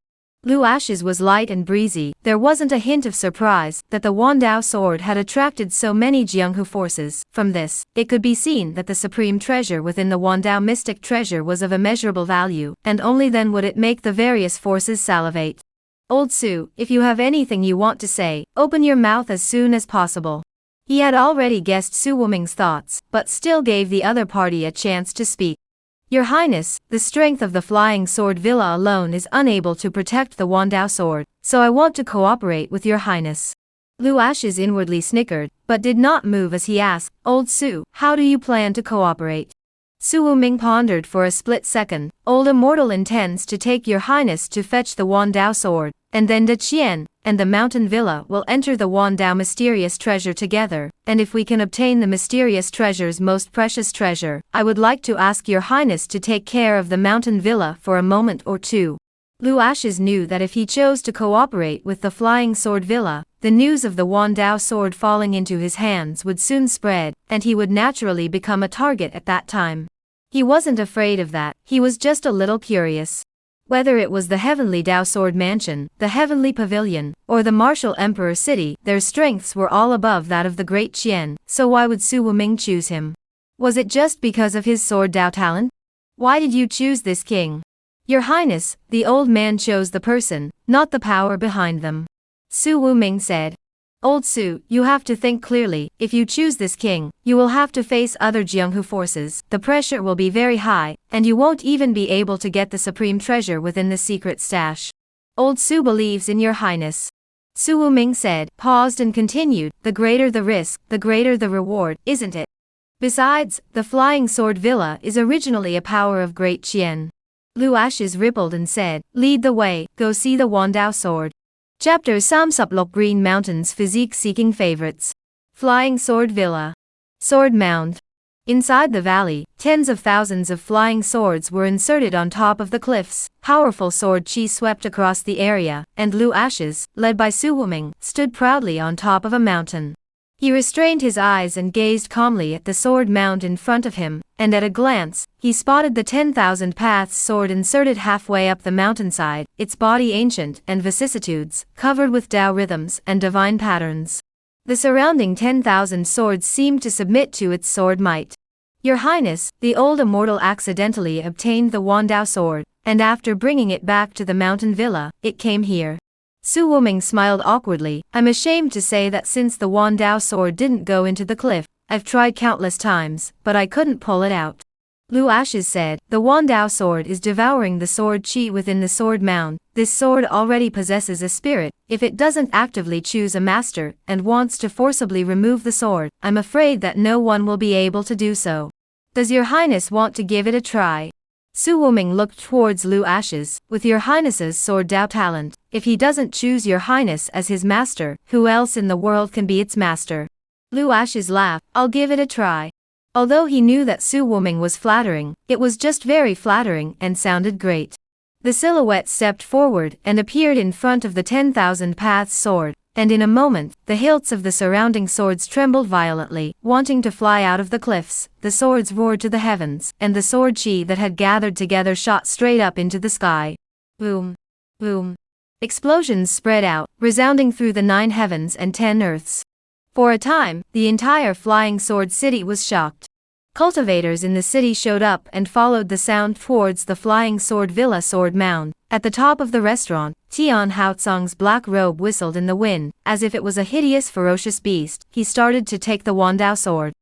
Lu Ashes was light and breezy. There wasn't a hint of surprise that the Wandao sword had attracted so many Jianghu forces. From this, it could be seen that the supreme treasure within the Wandao mystic treasure was of immeasurable value, and only then would it make the various forces salivate. Old Su, if you have anything you want to say, open your mouth as soon as possible. He had already guessed Su Wuming's thoughts, but still gave the other party a chance to speak. Your Highness, the strength of the Flying Sword Villa alone is unable to protect the Wandao sword, so I want to cooperate with Your Highness. Lu Ashes inwardly snickered, but did not move as he asked, Old Su, how do you plan to cooperate? Su Wuming pondered for a split second. Old Immortal intends to take Your Highness to fetch the Wandao sword, and then De Qian and the Mountain Villa will enter the Wandao mysterious treasure together, and if we can obtain the mysterious treasure's most precious treasure, I would like to ask Your Highness to take care of the Mountain Villa for a moment or two. Lu Ashes knew that if he chose to cooperate with the Flying Sword Villa, the news of the Wandao sword falling into his hands would soon spread, and he would naturally become a target at that time. He wasn't afraid of that, he was just a little curious. Whether it was the Heavenly Dao Sword Mansion, the Heavenly Pavilion, or the Martial Emperor City, their strengths were all above that of the Great Qian, so why would Su Wuming choose him? Was it just because of his sword Dao talent? Why did you choose this king? Your Highness, the old man chose the person, not the power behind them. Su Wuming said. Old Su, you have to think clearly. If you choose this king, you will have to face other Jianghu forces. The pressure will be very high, and you won't even be able to get the supreme treasure within the secret stash. Old Su believes in Your Highness. Su Wuming said, paused and continued, the greater the risk, the greater the reward, isn't it? Besides, the Flying Sword Villa is originally a power of Great Qian. Lu Ashes rippled and said, lead the way, go see the Wandao sword. Chapter Samsuplok Green Mountains Physique-Seeking Favorites. Flying Sword Villa. Sword Mound. Inside the valley, tens of thousands of flying swords were inserted on top of the cliffs. Powerful sword chi swept across the area, and Lu Ashes, led by Su Wuming, stood proudly on top of a mountain. He restrained his eyes and gazed calmly at the sword mound in front of him, and at a glance, he spotted the 10,000 Paths sword inserted halfway up the mountainside, its body ancient and vicissitudes, covered with Dao rhythms and divine patterns. The surrounding 10,000 swords seemed to submit to its sword might. Your Highness, the old immortal accidentally obtained the Wandao sword, and after bringing it back to the mountain villa, it came here. Su Wuming smiled awkwardly. I'm ashamed to say that since the Wandao sword didn't go into the cliff, I've tried countless times, but I couldn't pull it out. Lu Ashes said, the Wandao sword is devouring the sword chi within the sword mound. This sword already possesses a spirit. If it doesn't actively choose a master, and wants to forcibly remove the sword, I'm afraid that no one will be able to do so. Does Your Highness want to give it a try? Su Wuming looked towards Lu Ashes. With Your Highness's sword Dao talent, if he doesn't choose Your Highness as his master, who else in the world can be its master? Lu Ashes laughed. I'll give it a try. Although he knew that Su Wuming was flattering, it was just very flattering and sounded great. The silhouette stepped forward and appeared in front of the 10,000 Paths sword, and in a moment, the hilts of the surrounding swords trembled violently, wanting to fly out of the cliffs. The swords roared to the heavens, and the sword chi that had gathered together shot straight up into the sky. Boom! Boom! Explosions spread out, resounding through the 9 heavens and 10 earths. For a time, the entire Flying Sword City was shocked. Cultivators in the city showed up and followed the sound towards the Flying Sword Villa sword mound. At the top of the restaurant, Tian Haotsong's black robe whistled in the wind, as if it was a hideous ferocious beast. He started to take the Wandao sword.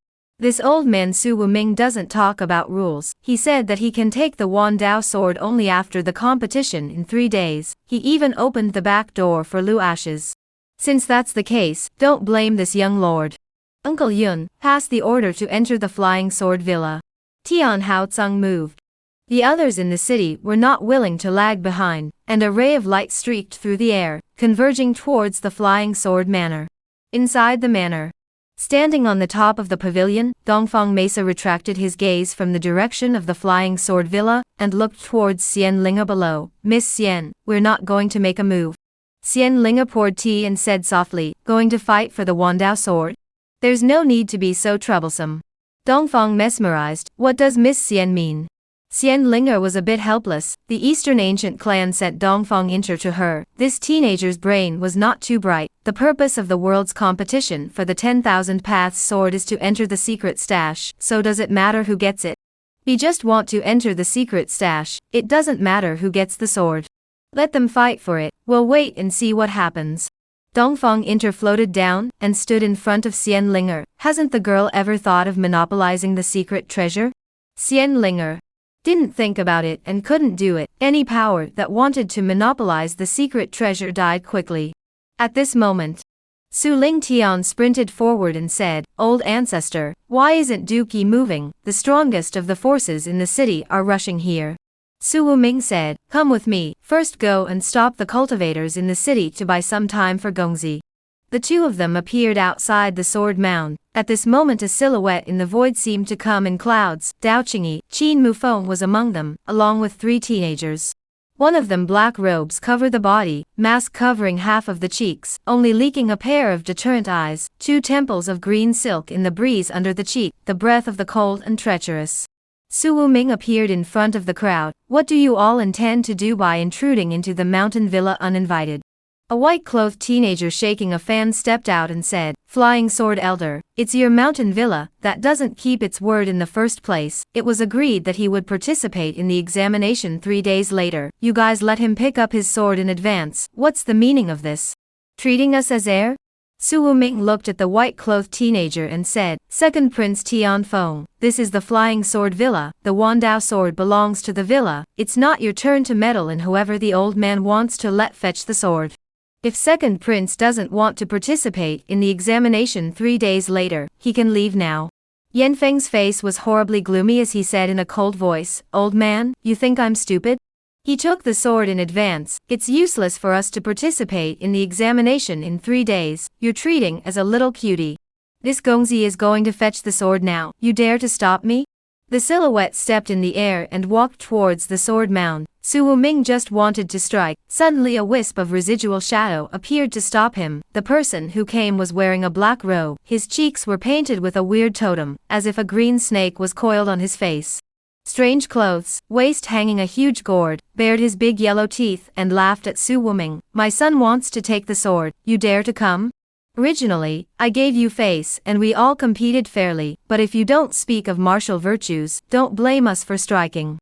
This old man Su Wuming doesn't talk about rules. He said that he can take the Wan Dao sword only after the competition in 3 days. He even opened the back door for Lu Ashes. Since that's the case, don't blame this young lord. Uncle Yun passed the order to enter the Flying Sword Villa. Tian Haotsung moved. The others in the city were not willing to lag behind, and a ray of light streaked through the air, converging towards the Flying Sword Manor. Inside the manor, standing on the top of the pavilion, Dongfang Mesa retracted his gaze from the direction of the Flying Sword Villa, and looked towards Xian Linga below. Miss Xian, we're not going to make a move. Xian Linga poured tea and said softly, going to fight for the Wandao sword? There's no need to be so troublesome. Dongfang mesmerized, what does Miss Xian mean? Xian Linga was a bit helpless. The Eastern ancient clan sent Dongfang Inter to her. This teenager's brain was not too bright. The purpose of the world's competition for the 10,000 Paths sword is to enter the secret stash, so does it matter who gets it? We just want to enter the secret stash, it doesn't matter who gets the sword. Let them fight for it, we'll wait and see what happens. Dongfang Inter floated down, and stood in front of Xian Linger. Hasn't the girl ever thought of monopolizing the secret treasure? Xian Linger didn't think about it and couldn't do it. Any power that wanted to monopolize the secret treasure died quickly. At this moment, Su Ling Tian sprinted forward and said, Old ancestor, why isn't Duke Yi moving? The strongest of the forces in the city are rushing here. Su Wuming said, come with me, first go and stop the cultivators in the city to buy some time for Gongzi. The two of them appeared outside the sword mound. At this moment a silhouette in the void seemed to come in clouds. Dao Qingyi, Qin Mufeng was among them, along with 3 teenagers. One of them black robes cover the body, mask covering half of the cheeks, only leaking a pair of deterrent eyes, 2 temples of green silk in the breeze under the cheek, the breath of the cold and treacherous. Su Wuming appeared in front of the crowd. What do you all intend to do by intruding into the mountain villa uninvited? A white-clothed teenager shaking a fan stepped out and said, Flying Sword Elder, it's your mountain villa that doesn't keep its word in the first place. It was agreed that he would participate in the examination 3 days later. You guys let him pick up his sword in advance. What's the meaning of this? Treating us as heir? Su Wuming looked at the white-clothed teenager and said, Second Prince Tian Feng, this is the Flying Sword Villa. The Wandao sword belongs to the villa. It's not your turn to meddle in whoever the old man wants to let fetch the sword. If Second Prince doesn't want to participate in the examination 3 days later, he can leave now. Yan Feng's face was horribly gloomy as he said in a cold voice, Old man, you think I'm stupid? He took the sword in advance. It's useless for us to participate in the examination in 3 days. You're treating as a little cutie. This Gongzi is going to fetch the sword now. You dare to stop me? The silhouette stepped in the air and walked towards the sword mound. Su Wuming just wanted to strike. Suddenly a wisp of residual shadow appeared to stop him. The person who came was wearing a black robe. His cheeks were painted with a weird totem, as if a green snake was coiled on his face. Strange clothes, waist hanging a huge gourd, bared his big yellow teeth and laughed at Su Wuming. My son wants to take the sword. You dare to come? Originally, I gave you face and we all competed fairly, but if you don't speak of martial virtues, don't blame us for striking.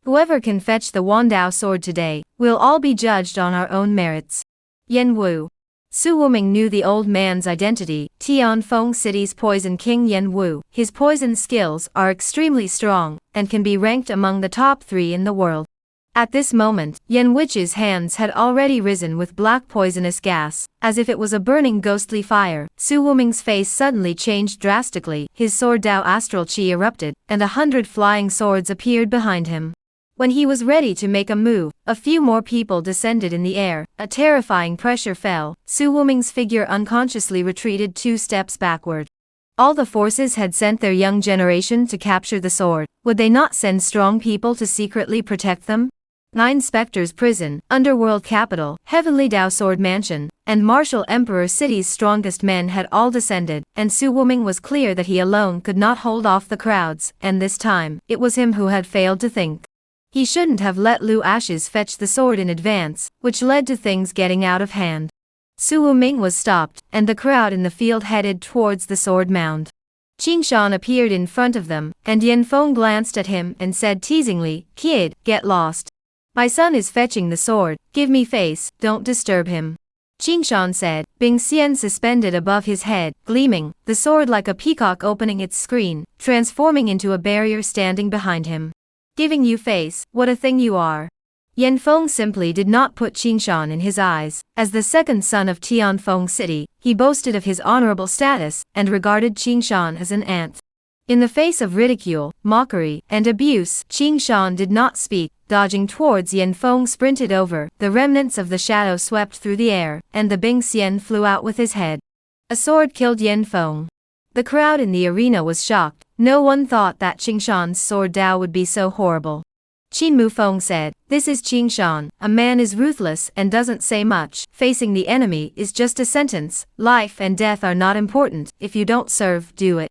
Whoever can fetch the Wandao sword today, we'll all be judged on our own merits. Yen Wu. Su Wuming knew the old man's identity, Tianfeng City's poison king Yen Wu. His poison skills are extremely strong, and can be ranked among the top 3 in the world. At this moment, Yen Wu's hands had already risen with black poisonous gas, as if it was a burning ghostly fire. Su Wuming's face suddenly changed drastically, his sword Dao astral chi erupted, and 100 flying swords appeared behind him. When he was ready to make a move, a few more people descended in the air. A terrifying pressure fell. Su Wuming's figure unconsciously retreated 2 steps backward. All the forces had sent their young generation to capture the sword. Would they not send strong people to secretly protect them? 9 Spectres Prison, Underworld Capital, Heavenly Dao Sword Mansion, and Martial Emperor City's strongest men had all descended, and Su Wuming was clear that he alone could not hold off the crowds, and this time, it was him who had failed to think. He shouldn't have let Lu Ashes fetch the sword in advance, which led to things getting out of hand. Su Wuming was stopped, and the crowd in the field headed towards the sword mound. Qing Shan appeared in front of them, and Yen Feng glanced at him and said teasingly, Kid, get lost. My son is fetching the sword, give me face, don't disturb him. Qingshan said, Bing Xian suspended above his head, gleaming, the sword like a peacock opening its screen, transforming into a barrier standing behind him. Giving you face, what a thing you are. Yanfeng simply did not put Qingshan in his eyes. As the second son of Tianfeng City, he boasted of his honorable status, and regarded Qingshan as an ant. In the face of ridicule, mockery, and abuse, Qingshan did not speak. Dodging towards Yanfeng sprinted over, the remnants of the shadow swept through the air, and the Bing Xian flew out with his head. A sword killed Yanfeng. The crowd in the arena was shocked. No one thought that Qingshan's sword Dao would be so horrible. Qin Mufeng said, This is Qingshan, a man is ruthless and doesn't say much. Facing the enemy is just a sentence. Life and death are not important. If you don't serve, do it.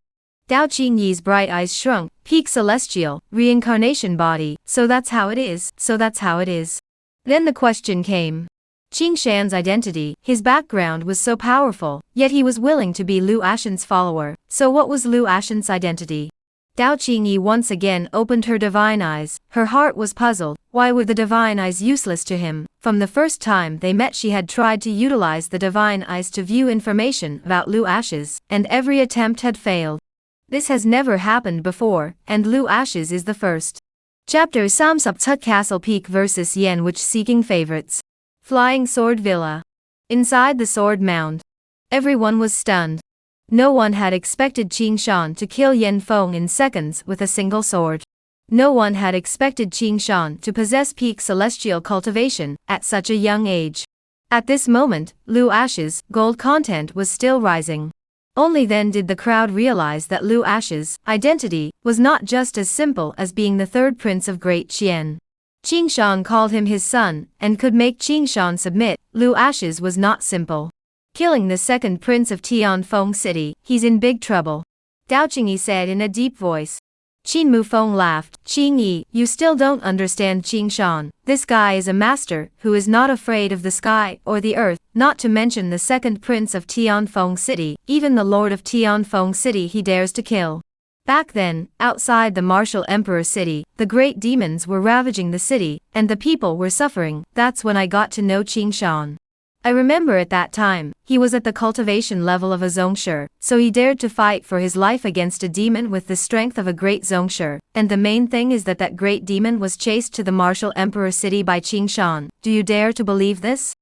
Dao Qingyi's bright eyes shrunk. Peak celestial, reincarnation body, so that's how it is, so that's how it is. Then the question came. Qingshan's identity, his background was so powerful, yet he was willing to be Lu Ashen's follower. So what was Lu Ashen's identity? Dao Qingyi once again opened her divine eyes. Her heart was puzzled. Why were the divine eyes useless to him? From the first time they met she had tried to utilize the divine eyes to view information about Lu Ashes, and every attempt had failed. This has never happened before, and Lu Ashes is the first. Chapter Samsuptut Castle Peak vs Yenwich seeking favorites. Flying Sword Villa. Inside the sword mound. Everyone was stunned. No one had expected Qingshan to kill Yanfeng in seconds with a single sword. No one had expected Qingshan to possess peak celestial cultivation at such a young age. At this moment, Lu Ashes' gold content was still rising. Only then did the crowd realize that Lu Ashes' identity was not just as simple as being the third prince of Great Qian. Qingshan called him his son, and could make Qingshan submit. Lu Ashes was not simple. Killing the second prince of Tianfeng City, he's in big trouble. Dao Qingyi said in a deep voice. Qin Mufeng laughed. Qingyi, you still don't understand Qingshan. This guy is a master, who is not afraid of the sky or the earth, not to mention the second prince of Tianfeng City, even the lord of Tianfeng City he dares to kill. Back then, outside the martial emperor city, the great demons were ravaging the city, and the people were suffering. That's when I got to know Qingshan. I remember at that time, he was at the cultivation level of a Zhongsher, so he dared to fight for his life against a demon with the strength of a great Zhongsher, and the main thing is that great demon was chased to the martial emperor city by Qingshan. Do you dare to believe this?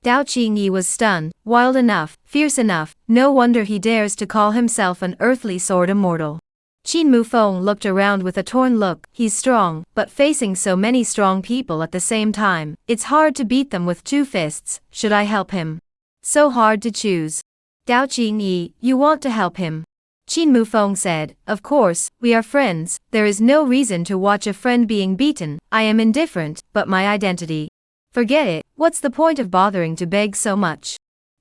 Dao Qingyi was stunned. Wild enough, fierce enough, no wonder he dares to call himself an earthly sword immortal. Qin Mufeng looked around with a torn look. He's strong, but facing so many strong people at the same time, it's hard to beat them with two fists. Should I help him? So hard to choose. Dao Qingyi, you want to help him? Qin Mufeng said, Of course, we are friends. There is no reason to watch a friend being beaten. I am indifferent, but my identity. Forget it. What's the point of bothering to beg so much?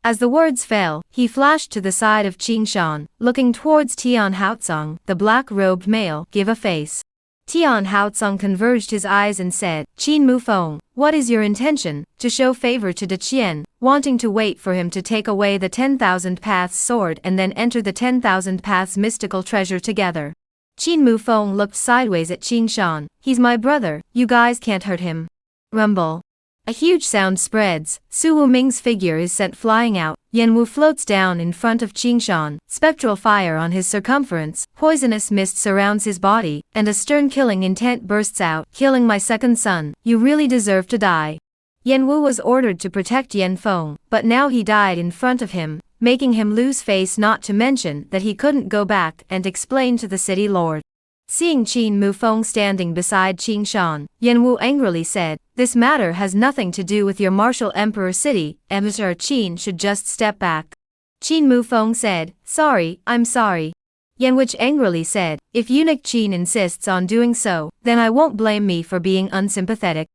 As the words fell, he flashed to the side of Qingshan, looking towards Tian Haotsong, the black-robed male. Give a face. Tian Haotsong converged his eyes and said, Qin Mufeng, what is your intention? To show favor to De Qian, wanting to wait for him to take away the 10,000 Paths sword and then enter the 10,000 Paths mystical treasure together. Qin Mufeng looked sideways at Qingshan. He's my brother, you guys can't hurt him. Rumble. A huge sound spreads. Su Wuming's figure is sent flying out. Yanwu floats down in front of Qingshan, spectral fire on his circumference, poisonous mist surrounds his body, and a stern killing intent bursts out. Killing my second son, you really deserve to die. Yanwu was ordered to protect Yanfeng, but now he died in front of him, making him lose face, not to mention that he couldn't go back and explain to the city lord. Seeing Qin Mufeng standing beside Qingshan, Yanwu angrily said, This matter has nothing to do with your martial emperor city, Emperor Qin should just step back. Qin Mufeng said, Sorry, I'm sorry. Yanwich angrily said, If eunuch Qin insists on doing so, then I won't blame me for being unsympathetic.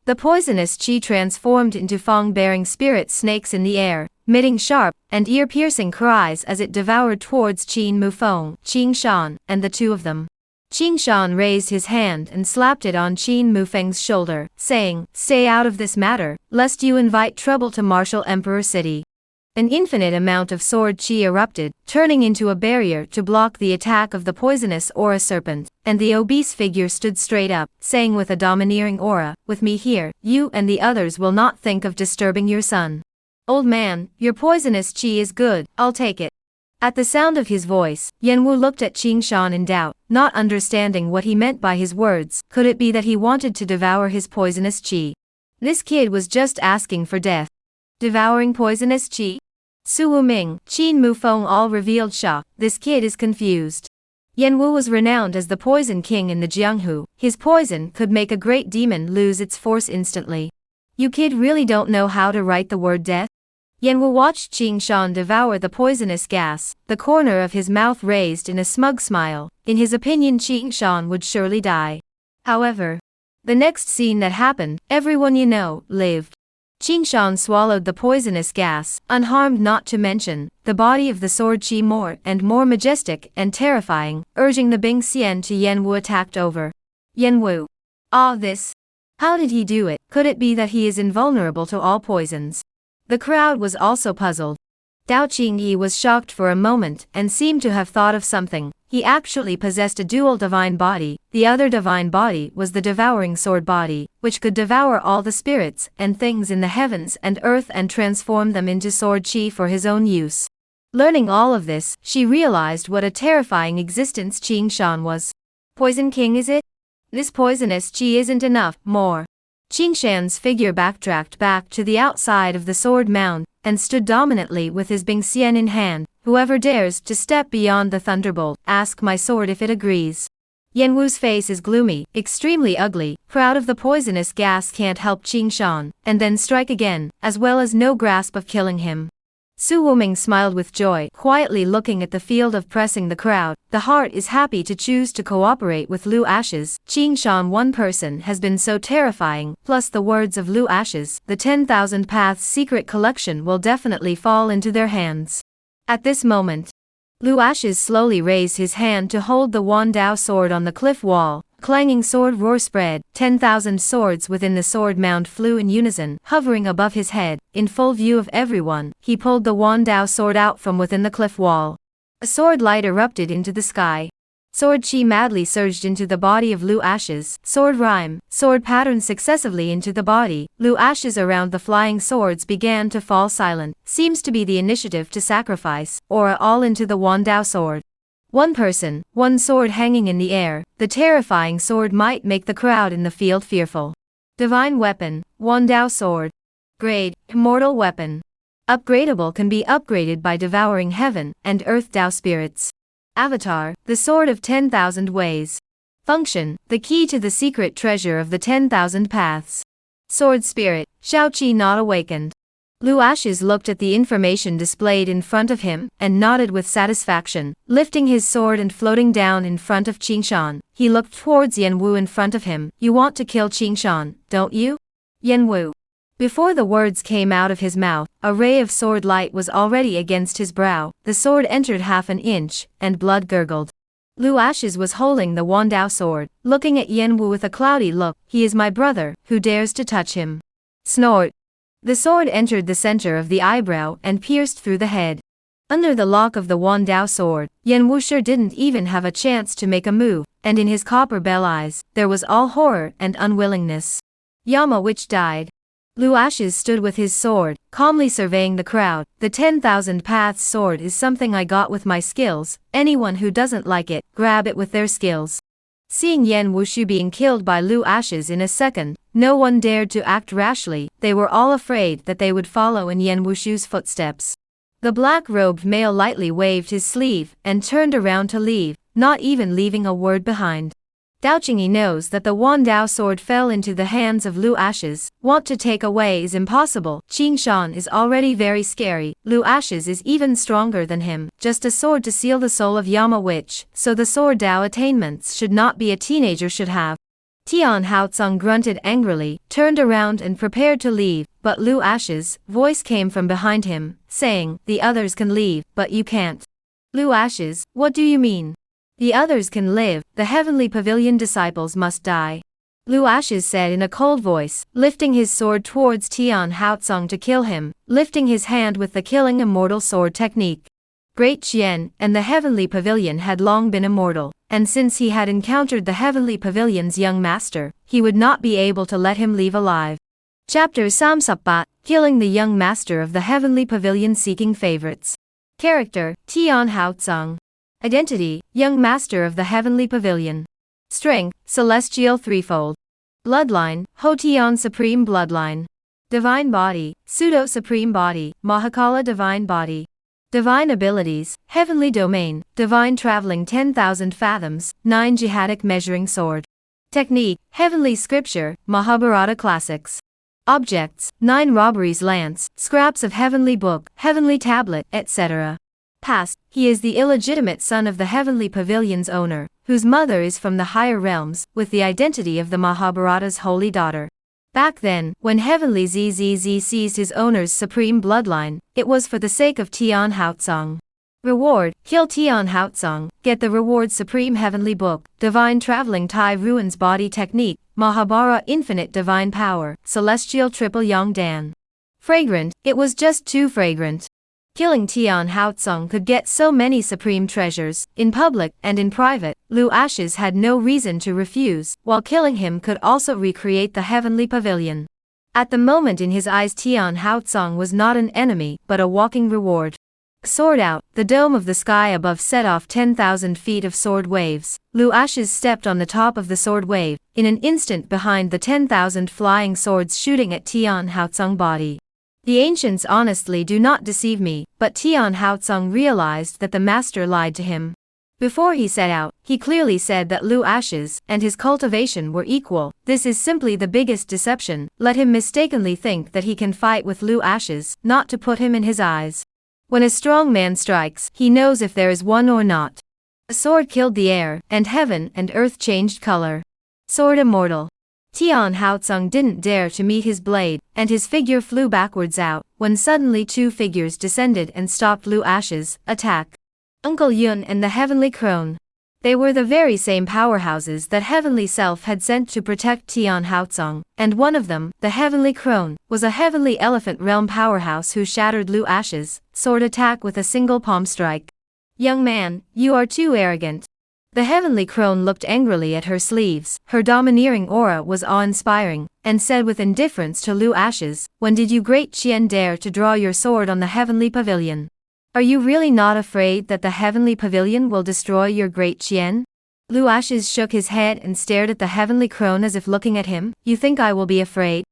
The poisonous qi transformed into fang-bearing spirit snakes in the air, emitting sharp and ear-piercing cries as it devoured towards Qin Mufeng, Qingshan, and the two of them. Qingshan raised his hand and slapped it on Qin Mufeng's shoulder, saying, Stay out of this matter, lest you invite trouble to martial emperor city. An infinite amount of sword qi erupted, turning into a barrier to block the attack of the poisonous aura serpent, and the obese figure stood straight up, saying with a domineering aura, With me here, you and the others will not think of disturbing your son. Old man, your poisonous qi is good, I'll take it. At the sound of his voice, Yanwu looked at Qing Shan in doubt, not understanding what he meant by his words. Could it be that he wanted to devour his poisonous qi? This kid was just asking for death. Devouring poisonous qi? Su Wuming, Qin Mufeng all revealed shock. This kid is confused. Yanwu was renowned as the poison king in the Jianghu. His poison could make a great demon lose its force instantly. You kid really don't know how to write the word death? Yanwu watched Qing Shan devour the poisonous gas, the corner of his mouth raised in a smug smile. In his opinion, Qing Shan would surely die. However, the next scene that happened, everyone lived. Qing Shan swallowed the poisonous gas, unharmed, not to mention, the body of the sword qi more and more majestic and terrifying, urging the Bing Xian to Yanwu attacked over. Yanwu. This. How did he do it? Could it be that he is invulnerable to all poisons? The crowd was also puzzled. Dao Qingyi was shocked for a moment and seemed to have thought of something. He actually possessed a dual divine body. The other divine body was the devouring sword body, which could devour all the spirits and things in the heavens and earth and transform them into sword qi for his own use. Learning all of this, she realized what a terrifying existence Qing Shan was. Poison King, is it? This poisonous qi isn't enough, more. Qing Shan's figure backtracked back to the outside of the sword mound, and stood dominantly with his Bing Xian in hand. Whoever dares to step beyond the thunderbolt, ask my sword if it agrees. Yanwu's face is gloomy, extremely ugly, proud of the poisonous gas, can't help Qing Shan, and then strike again, as well as no grasp of killing him. Su Wuming smiled with joy, quietly looking at the field of pressing the crowd. The heart is happy to choose to cooperate with Lu Ashes. Qing Shan, one person has been so terrifying, plus the words of Lu Ashes, the 10,000 Paths secret collection will definitely fall into their hands. At this moment, Lu Ashes slowly raised his hand to hold the Wan Dao sword on the cliff wall. Clanging sword roar spread, 10,000 swords within the sword mound flew in unison, hovering above his head. In full view of everyone, he pulled the Wan Dao sword out from within the cliff wall. A sword light erupted into the sky. Sword chi madly surged into the body of Lu Ashes. Sword rhyme, sword pattern successively into the body. Lu Ashes around the flying swords began to fall silent. Seems to be the initiative to sacrifice, aura all into the Wan Dao sword. One person, one sword hanging in the air. The terrifying sword might make the crowd in the field fearful. Divine weapon, Wan Dao sword. Grade, immortal weapon. Upgradable, can be upgraded by devouring heaven and earth Dao spirits. Avatar, the sword of 10,000 ways. Function, the key to the secret treasure of the 10,000 paths. Sword spirit, Shao Qi not awakened. Lu Ashes looked at the information displayed in front of him, and nodded with satisfaction. Lifting his sword and floating down in front of Qing Shan, he looked towards Yanwu in front of him. You want to kill Qing Shan, don't you? Yanwu. Before the words came out of his mouth, a ray of sword light was already against his brow. The sword entered half an inch, and blood gurgled. Lu Ashes was holding the Wan Dao sword, looking at Yanwu with a cloudy look. He is my brother, who dares to touch him? Snort. The sword entered the center of the eyebrow and pierced through the head. Under the lock of the Wan Dao sword, Yanwu sure didn't even have a chance to make a move, and in his copper bell eyes, there was all horror and unwillingness. Yama which died. Lu Ashes stood with his sword, calmly surveying the crowd. The 10,000 Paths sword is something I got with my skills. Anyone who doesn't like it, grab it with their skills. Seeing Yan Wushu being killed by Lu Ashes in a second, no one dared to act rashly. They were all afraid that they would follow in Yan Wushu's footsteps. The black-robed male lightly waved his sleeve and turned around to leave, not even leaving a word behind. Dao Qingyi knows that the Wan Dao sword fell into the hands of Lu Ashes. Want to take away is impossible. Qing Shan is already very scary. Lu Ashes is even stronger than him. Just a sword to seal the soul of Yama Witch, so the sword Dao attainments should not be a teenager should have. Tian Haotsung grunted angrily, turned around and prepared to leave, but Lu Ashes' voice came from behind him, saying, "The others can leave, but you can't." Lu Ashes, what do you mean? The others can live, the heavenly pavilion disciples must die. Lu Ashes said in a cold voice, lifting his sword towards Tian Haotsung to kill him, lifting his hand with the killing immortal sword technique. Great Qian and the heavenly pavilion had long been immortal, and since he had encountered the heavenly pavilion's young master, he would not be able to let him leave alive. Chapter Samsappat, killing the young master of the heavenly pavilion seeking favorites. Character, Tian Haotsung. Identity, young master of the heavenly pavilion. Strength, celestial threefold. Bloodline, Hotian supreme bloodline. Divine body, pseudo-supreme body, Mahakala divine body. Divine abilities, heavenly domain, divine traveling 10,000 fathoms, 9 jihadic measuring sword. Technique, heavenly scripture, Mahabharata classics. Objects, 9 robberies lance, scraps of heavenly book, heavenly tablet, etc. Past, he is the illegitimate son of the heavenly pavilion's owner, whose mother is from the higher realms, with the identity of the Mahabharata's holy daughter. Back then, when heavenly ZZZ seized his owner's supreme bloodline, it was for the sake of Tian Haotsung. Reward, kill Tian Haotsung, get the reward supreme heavenly book, divine traveling Tai ruins body technique, Mahabharata infinite divine power, celestial triple yang dan. Fragrant, it was just too fragrant. Killing Tian Haotsung could get so many supreme treasures, in public and in private, Lu Ashes had no reason to refuse, while killing him could also recreate the heavenly pavilion. At the moment in his eyes Tian Haotsung was not an enemy, but a walking reward. Sword out, the dome of the sky above set off 10,000 feet of sword waves. Lu Ashes stepped on the top of the sword wave, in an instant behind the 10,000 flying swords shooting at Tian Haotsung body. The ancients honestly do not deceive me, but Tian Haotsung realized that the master lied to him. Before he set out, he clearly said that Lu Ashes and his cultivation were equal. This is simply the biggest deception. Let him mistakenly think that he can fight with Lu Ashes, not to put him in his eyes. When a strong man strikes, he knows if there is one or not. A sword killed the air, and heaven and earth changed color. Sword immortal. Tian Haotsung didn't dare to meet his blade, and his figure flew backwards out, when suddenly 2 figures descended and stopped Lu Ashes' attack. Uncle Yun and the Heavenly Crone. They were the very same powerhouses that Heavenly Self had sent to protect Tian Haotsung, and one of them, the Heavenly Crone, was a Heavenly Elephant Realm powerhouse who shattered Lu Ashes' sword attack with a single palm strike. Young man, you are too arrogant. The Heavenly Crone looked angrily at her sleeves, her domineering aura was awe-inspiring, and said with indifference to Lu Ashes, "When did you great Chien dare to draw your sword on the Heavenly Pavilion? Are you really not afraid that the Heavenly Pavilion will destroy your great Chien?" Lu Ashes shook his head and stared at the Heavenly Crone as if looking at him. "You think I will be afraid?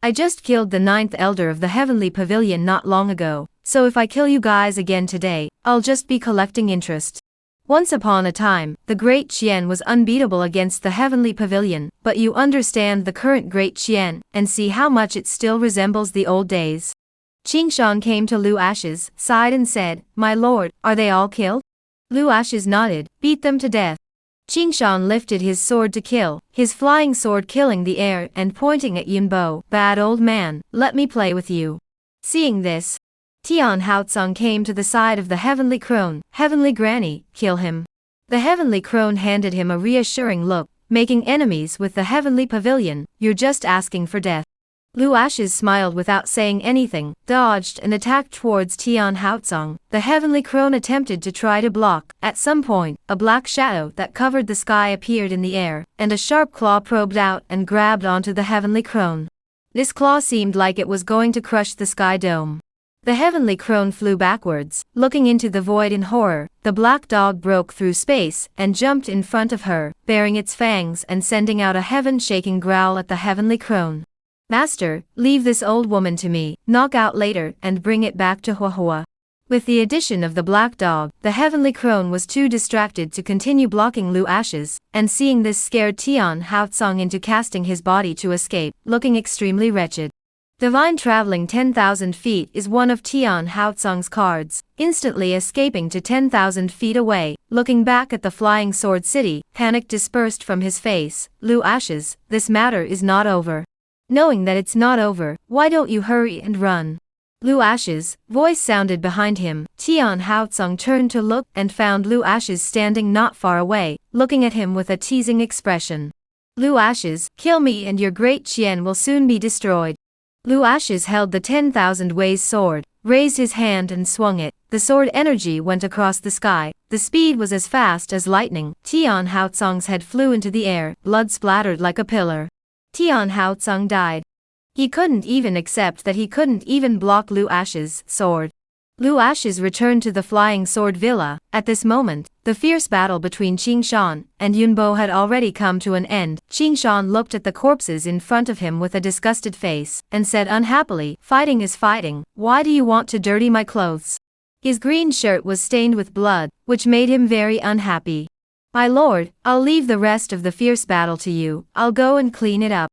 I just killed the 9th elder of the Heavenly Pavilion not long ago, so if I kill you guys again today, I'll just be collecting interest. Once upon a time, the Great Chien was unbeatable against the Heavenly Pavilion, but you understand the current Great Chien, and see how much it still resembles the old days." Qingshan came to Lu Ashes, sighed and said, "My lord, are they all killed?" Lu Ashes nodded, "Beat them to death." Qingshan lifted his sword to kill, his flying sword killing the air and pointing at Yunbo. "Bad old man, let me play with you." Seeing this, Tian Haotsung came to the side of the Heavenly Crone. "Heavenly Granny, kill him." The Heavenly Crone handed him a reassuring look. "Making enemies with the Heavenly Pavilion, you're just asking for death." Lu Ashes smiled without saying anything, dodged and attacked towards Tian Haotsung. The Heavenly Crone attempted to try to block. At some point, a black shadow that covered the sky appeared in the air, and a sharp claw probed out and grabbed onto the Heavenly Crone. This claw seemed like it was going to crush the sky dome. The Heavenly Crone flew backwards, looking into the void in horror. The black dog broke through space and jumped in front of her, baring its fangs and sending out a heaven-shaking growl at the Heavenly Crone. "Master, leave this old woman to me, knock out later and bring it back to Huahua." With the addition of the black dog, the Heavenly Crone was too distracted to continue blocking Lu Ashes, and seeing this scared Tian Haotsung into casting his body to escape, looking extremely wretched. Divine traveling 10,000 feet is one of Tian Haotsung's cards. Instantly escaping to 10,000 feet away, looking back at the flying sword city, panic dispersed from his face. "Lu Ashes, this matter is not over." "Knowing that it's not over, why don't you hurry and run?" Lu Ashes' voice sounded behind him. Tian Haotsung turned to look and found Lu Ashes standing not far away, looking at him with a teasing expression. "Lu Ashes, kill me and your great Chien will soon be destroyed." Lu Ashes held the 10,000 ways sword, raised his hand and swung it. The sword energy went across the sky. The speed was as fast as lightning. Tian Haotsung's head flew into the air, blood splattered like a pillar. Tian Haotsung died. He couldn't even accept that he couldn't even block Lu Ash's sword. Lu Ash's returned to the Flying Sword Villa. At this moment, the fierce battle between Qing Shan and Yunbo had already come to an end. Qing Shan looked at the corpses in front of him with a disgusted face, and said unhappily, "Fighting is fighting, why do you want to dirty my clothes?" His green shirt was stained with blood, which made him very unhappy. "My lord, I'll leave the rest of the fierce battle to you, I'll go and clean it up."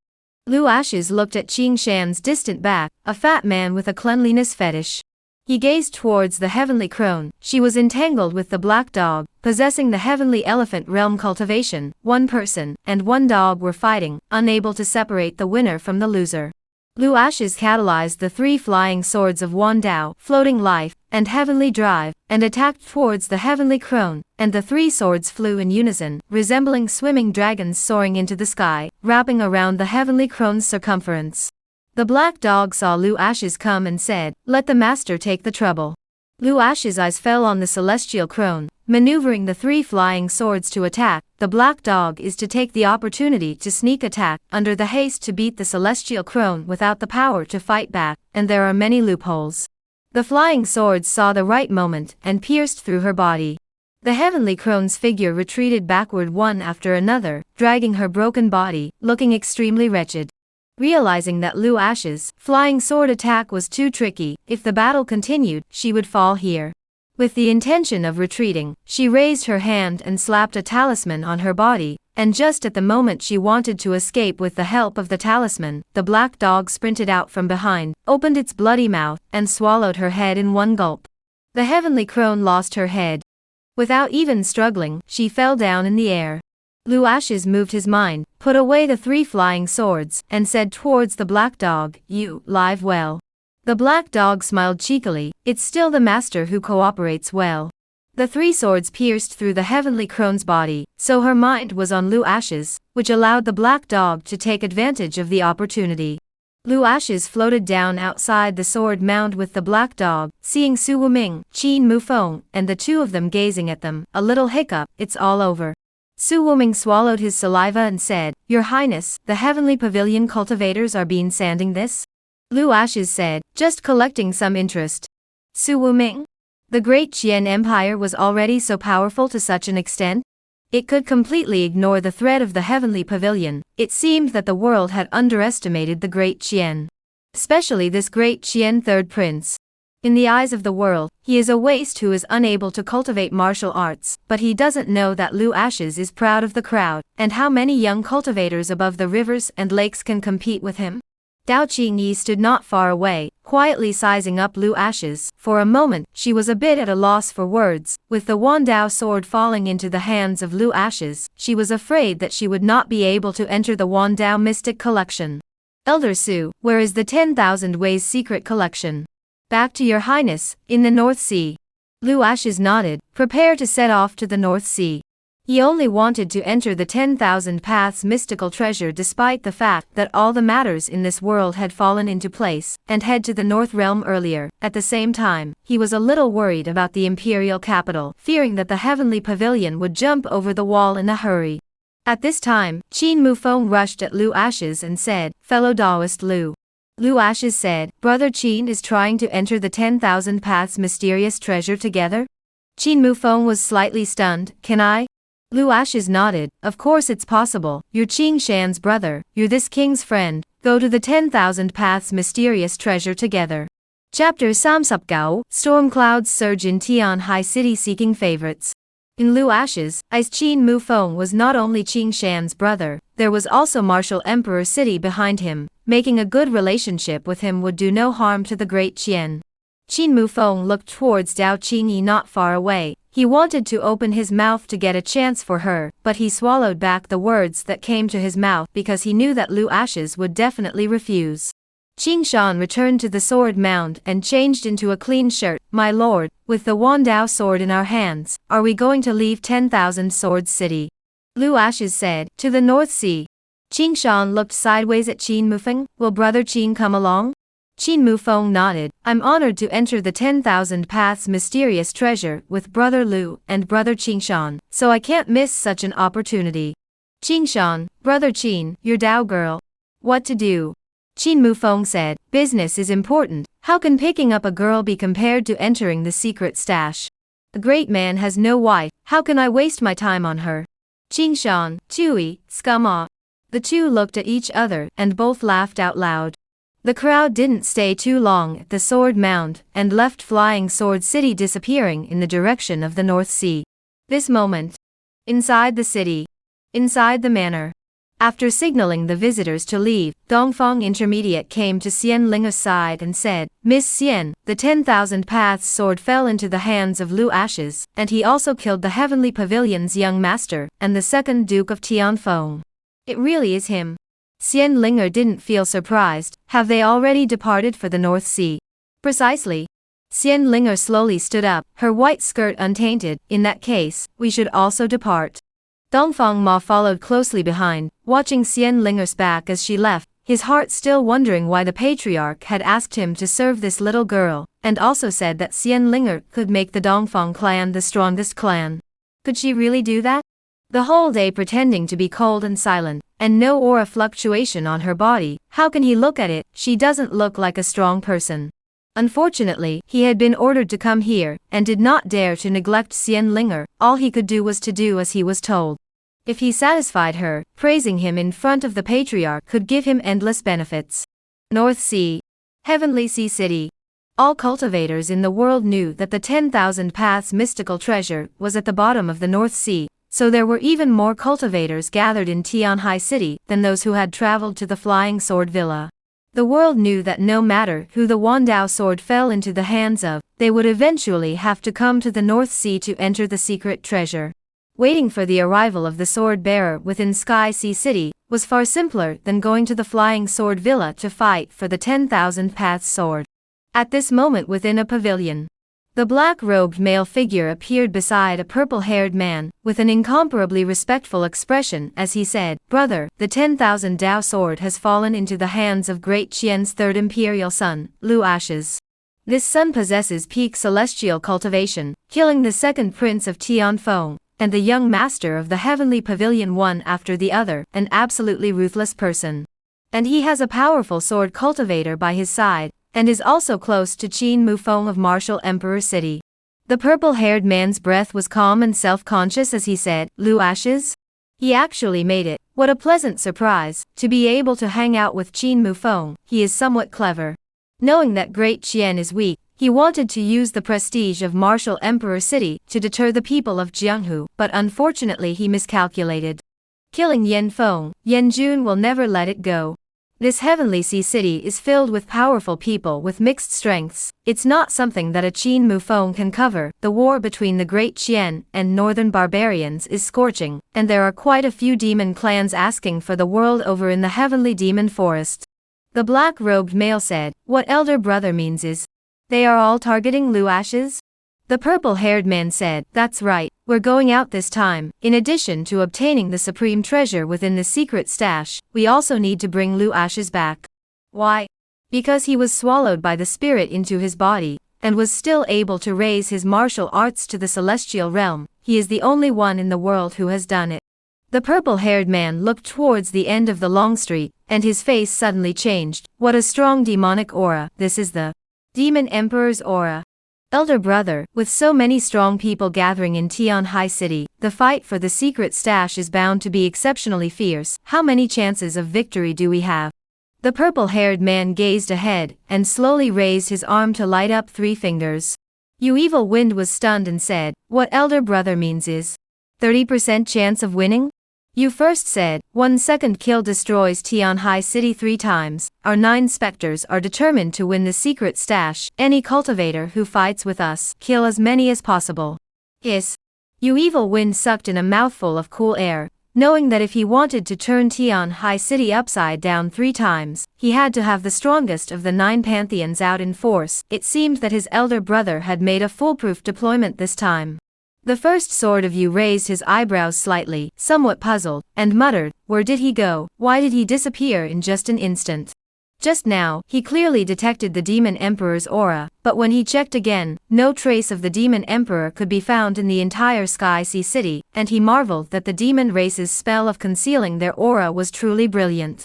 Lu Ashes looked at Qing Shan's distant back, a fat man with a cleanliness fetish. He gazed towards the heavenly crone. She was entangled with the black dog, possessing the heavenly elephant realm cultivation. One person and one dog were fighting, unable to separate the winner from the loser. Lu Ashes catalyzed the three flying swords of Wan Dao, floating life, and heavenly drive, and attacked towards the heavenly crone, and the three swords flew in unison, resembling swimming dragons soaring into the sky, wrapping around the heavenly crone's circumference. The black dog saw Lu Ashes come and said, "Let the master take the trouble." Lu Ashes' eyes fell on the celestial crone, maneuvering the three flying swords to attack. The black dog is to take the opportunity to sneak attack, under the haste to beat the celestial crone without the power to fight back, and there are many loopholes. The flying swords saw the right moment and pierced through her body. The heavenly crone's figure retreated backward one after another, dragging her broken body, looking extremely wretched. Realizing that Lu Ash's flying sword attack was too tricky, if the battle continued, she would fall here. With the intention of retreating, she raised her hand and slapped a talisman on her body, and just at the moment she wanted to escape with the help of the talisman, the black dog sprinted out from behind, opened its bloody mouth, and swallowed her head in one gulp. The heavenly crone lost her head. Without even struggling, she fell down in the air. Lu Ashes moved his mind, put away the three flying swords, and said towards the black dog, "You live well." The black dog smiled cheekily, "It's still the master who cooperates well." The three swords pierced through the heavenly crone's body, so her mind was on Lu Ashes, which allowed the black dog to take advantage of the opportunity. Lu Ashes floated down outside the sword mound with the black dog, seeing Su Wuming, Qin Mufeng, and the two of them gazing at them. A little hiccup, "It's all over." Su Wuming swallowed his saliva and said, "Your Highness, the heavenly pavilion cultivators are being sanding this?" Lu Ashes said, "Just collecting some interest." Su Wuming? The great Qian Empire was already so powerful to such an extent? It could completely ignore the threat of the heavenly pavilion. It seemed that the world had underestimated the great Qian. Especially this great Qian third prince. In the eyes of the world, he is a waste who is unable to cultivate martial arts, but he doesn't know that Lu Ashes is proud of the crowd, and how many young cultivators above the rivers and lakes can compete with him. Dao Qingyi stood not far away, quietly sizing up Lu Ashes. For a moment, she was a bit at a loss for words. With the Wan Dao sword falling into the hands of Lu Ashes, she was afraid that she would not be able to enter the Wan Dao mystic collection. "Elder Su, where is the 10,000 Ways secret collection?" "Back to your highness, in the North Sea." Lu Ashes nodded, prepare to set off to the North Sea. He only wanted to enter the 10,000 Paths mystical treasure despite the fact that all the matters in this world had fallen into place, and head to the North Realm earlier. At the same time, he was a little worried about the imperial capital, fearing that the heavenly pavilion would jump over the wall in a hurry. At this time, Qin Mufeng rushed at Lu Ashes and said, "Fellow Taoist Lu." Lu Ashes said, "Brother Qin is trying to enter the 10,000 Paths mysterious treasure together?" Qin Mufeng was slightly stunned. "Can I?" Lu Ashes nodded, "Of course it's possible, you're Qing Shan's brother, you're this king's friend, go to the 10,000 Paths mysterious treasure together. Chapter Samsupgao, Storm clouds surge in Tian High City seeking favorites. In Lu Ashes' eyes Qin Mufeng was not only Qing Shan's brother, there was also Martial Emperor City behind him. Making a good relationship with him would do no harm to the great Qian. Qin Mufeng looked towards Dao Qingyi not far away. He wanted to open his mouth to get a chance for her, but he swallowed back the words that came to his mouth because he knew that Lu Ashes would definitely refuse. Qing Shan returned to the sword mound and changed into a clean shirt. "My lord, with the Wan Dao sword in our hands, are we going to leave 10,000 Swords City?" Lu Ashes said, "To the North Sea." Qing Shan looked sideways at Qin Mufeng. "Will brother Qin come along?" Qin Mufeng nodded. "I'm honored to enter the 10,000 Paths mysterious treasure with brother Lu and brother Qing Shan, so I can't miss such an opportunity." Qing Shan, "Brother Qin, your Dao girl. What to do?" Qin Mufeng said, business is important. How can picking up a girl be compared to entering the secret stash? A great man has no wife, how can I waste my time on her? Qing Shan, Tui, scum. The two looked at each other and both laughed out loud. The crowd didn't stay too long at the Sword Mound and left Flying Sword City disappearing in the direction of the North Sea. This moment. Inside the city. Inside the manor. After signaling the visitors to leave, Dongfang Intermediate came to Xian Linga's side and said, Miss Xian, the 10,000 Paths sword fell into the hands of Lu Ashes, and he also killed the Heavenly Pavilion's young master, and the second Duke of Tianfeng. It really is him. Xian Linger didn't feel surprised. Have they already departed for the North Sea? Precisely. Xian Linger slowly stood up, her white skirt untainted. In that case, we should also depart. Dongfang Ma followed closely behind, watching Xian Linger's back as she left, his heart still wondering why the patriarch had asked him to serve this little girl, and also said that Xian Linger could make the Dongfang clan the strongest clan. Could she really do that? The whole day pretending to be cold and silent, and no aura fluctuation on her body, how can he look at it? She doesn't look like a strong person. Unfortunately, he had been ordered to come here, and did not dare to neglect Xian Linger. All he could do was to do as he was told. If he satisfied her, praising him in front of the patriarch could give him endless benefits. North Sea. Heavenly Sea City. All cultivators in the world knew that the 10,000 Paths mystical treasure was at the bottom of the North Sea, so there were even more cultivators gathered in Tianhai City than those who had traveled to the Flying Sword Villa. The world knew that no matter who the Wandao sword fell into the hands of, they would eventually have to come to the North Sea to enter the secret treasure. Waiting for the arrival of the sword bearer within Sky Sea City was far simpler than going to the Flying Sword Villa to fight for the 10,000 Paths sword. At this moment within a pavilion, the black-robed male figure appeared beside a purple-haired man, with an incomparably respectful expression as he said, Brother, the 10,000 Dao sword has fallen into the hands of Great Qian's third imperial son, Lu Ashes. This son possesses peak celestial cultivation, killing the second prince of Tianfeng, and the young master of the Heavenly Pavilion one after the other, an absolutely ruthless person. And he has a powerful sword cultivator by his side, and is also close to Qin Mufeng of Martial Emperor City. The purple-haired man's breath was calm and self-conscious as he said, Lu Ashes? He actually made it. What a pleasant surprise, to be able to hang out with Qin Mufeng. He is somewhat clever. Knowing that Great Qian is weak, he wanted to use the prestige of Martial Emperor City to deter the people of Jianghu, but unfortunately he miscalculated. Killing Yan Feng, Yan Jun will never let it go. This Heavenly Sea City is filled with powerful people with mixed strengths. It's not something that a Qin Mufeng can cover. The war between the Great Qian and northern barbarians is scorching, and there are quite a few demon clans asking for the world over in the Heavenly Demon Forest. The black-robed male said, What elder brother means is, they are all targeting Lu Ashes? The purple-haired man said, That's right, we're going out this time. In addition to obtaining the supreme treasure within the secret stash, we also need to bring Lu Ashes back. Why? Because he was swallowed by the spirit into his body, and was still able to raise his martial arts to the celestial realm. He is the only one in the world who has done it. The purple-haired man looked towards the end of the long street, and his face suddenly changed. What a strong demonic aura. This is the Demon Emperor's aura. Elder brother, with so many strong people gathering in Tianhai City, the fight for the secret stash is bound to be exceptionally fierce. How many chances of victory do we have? The purple-haired man gazed ahead, and slowly raised his arm to light up 3 fingers. You Evil Wind was stunned and said, What elder brother means is 30% chance of winning? You first said, 1 second kill destroys Tianhai City 3 times. Our 9 specters are determined to win the secret stash. Any cultivator who fights with us, kill as many as possible. Hiss. You Evil Wind sucked in a mouthful of cool air, knowing that if he wanted to turn Tianhai City upside down 3 times, he had to have the strongest of the 9 pantheons out in force. It seemed that his elder brother had made a foolproof deployment this time. The first sword of you raised his eyebrows slightly, somewhat puzzled, and muttered, Where did he go? Why did he disappear in just an instant? Just now, he clearly detected the Demon Emperor's aura, but when he checked again, no trace of the Demon Emperor could be found in the entire Sky Sea City, and he marveled that the demon race's spell of concealing their aura was truly brilliant.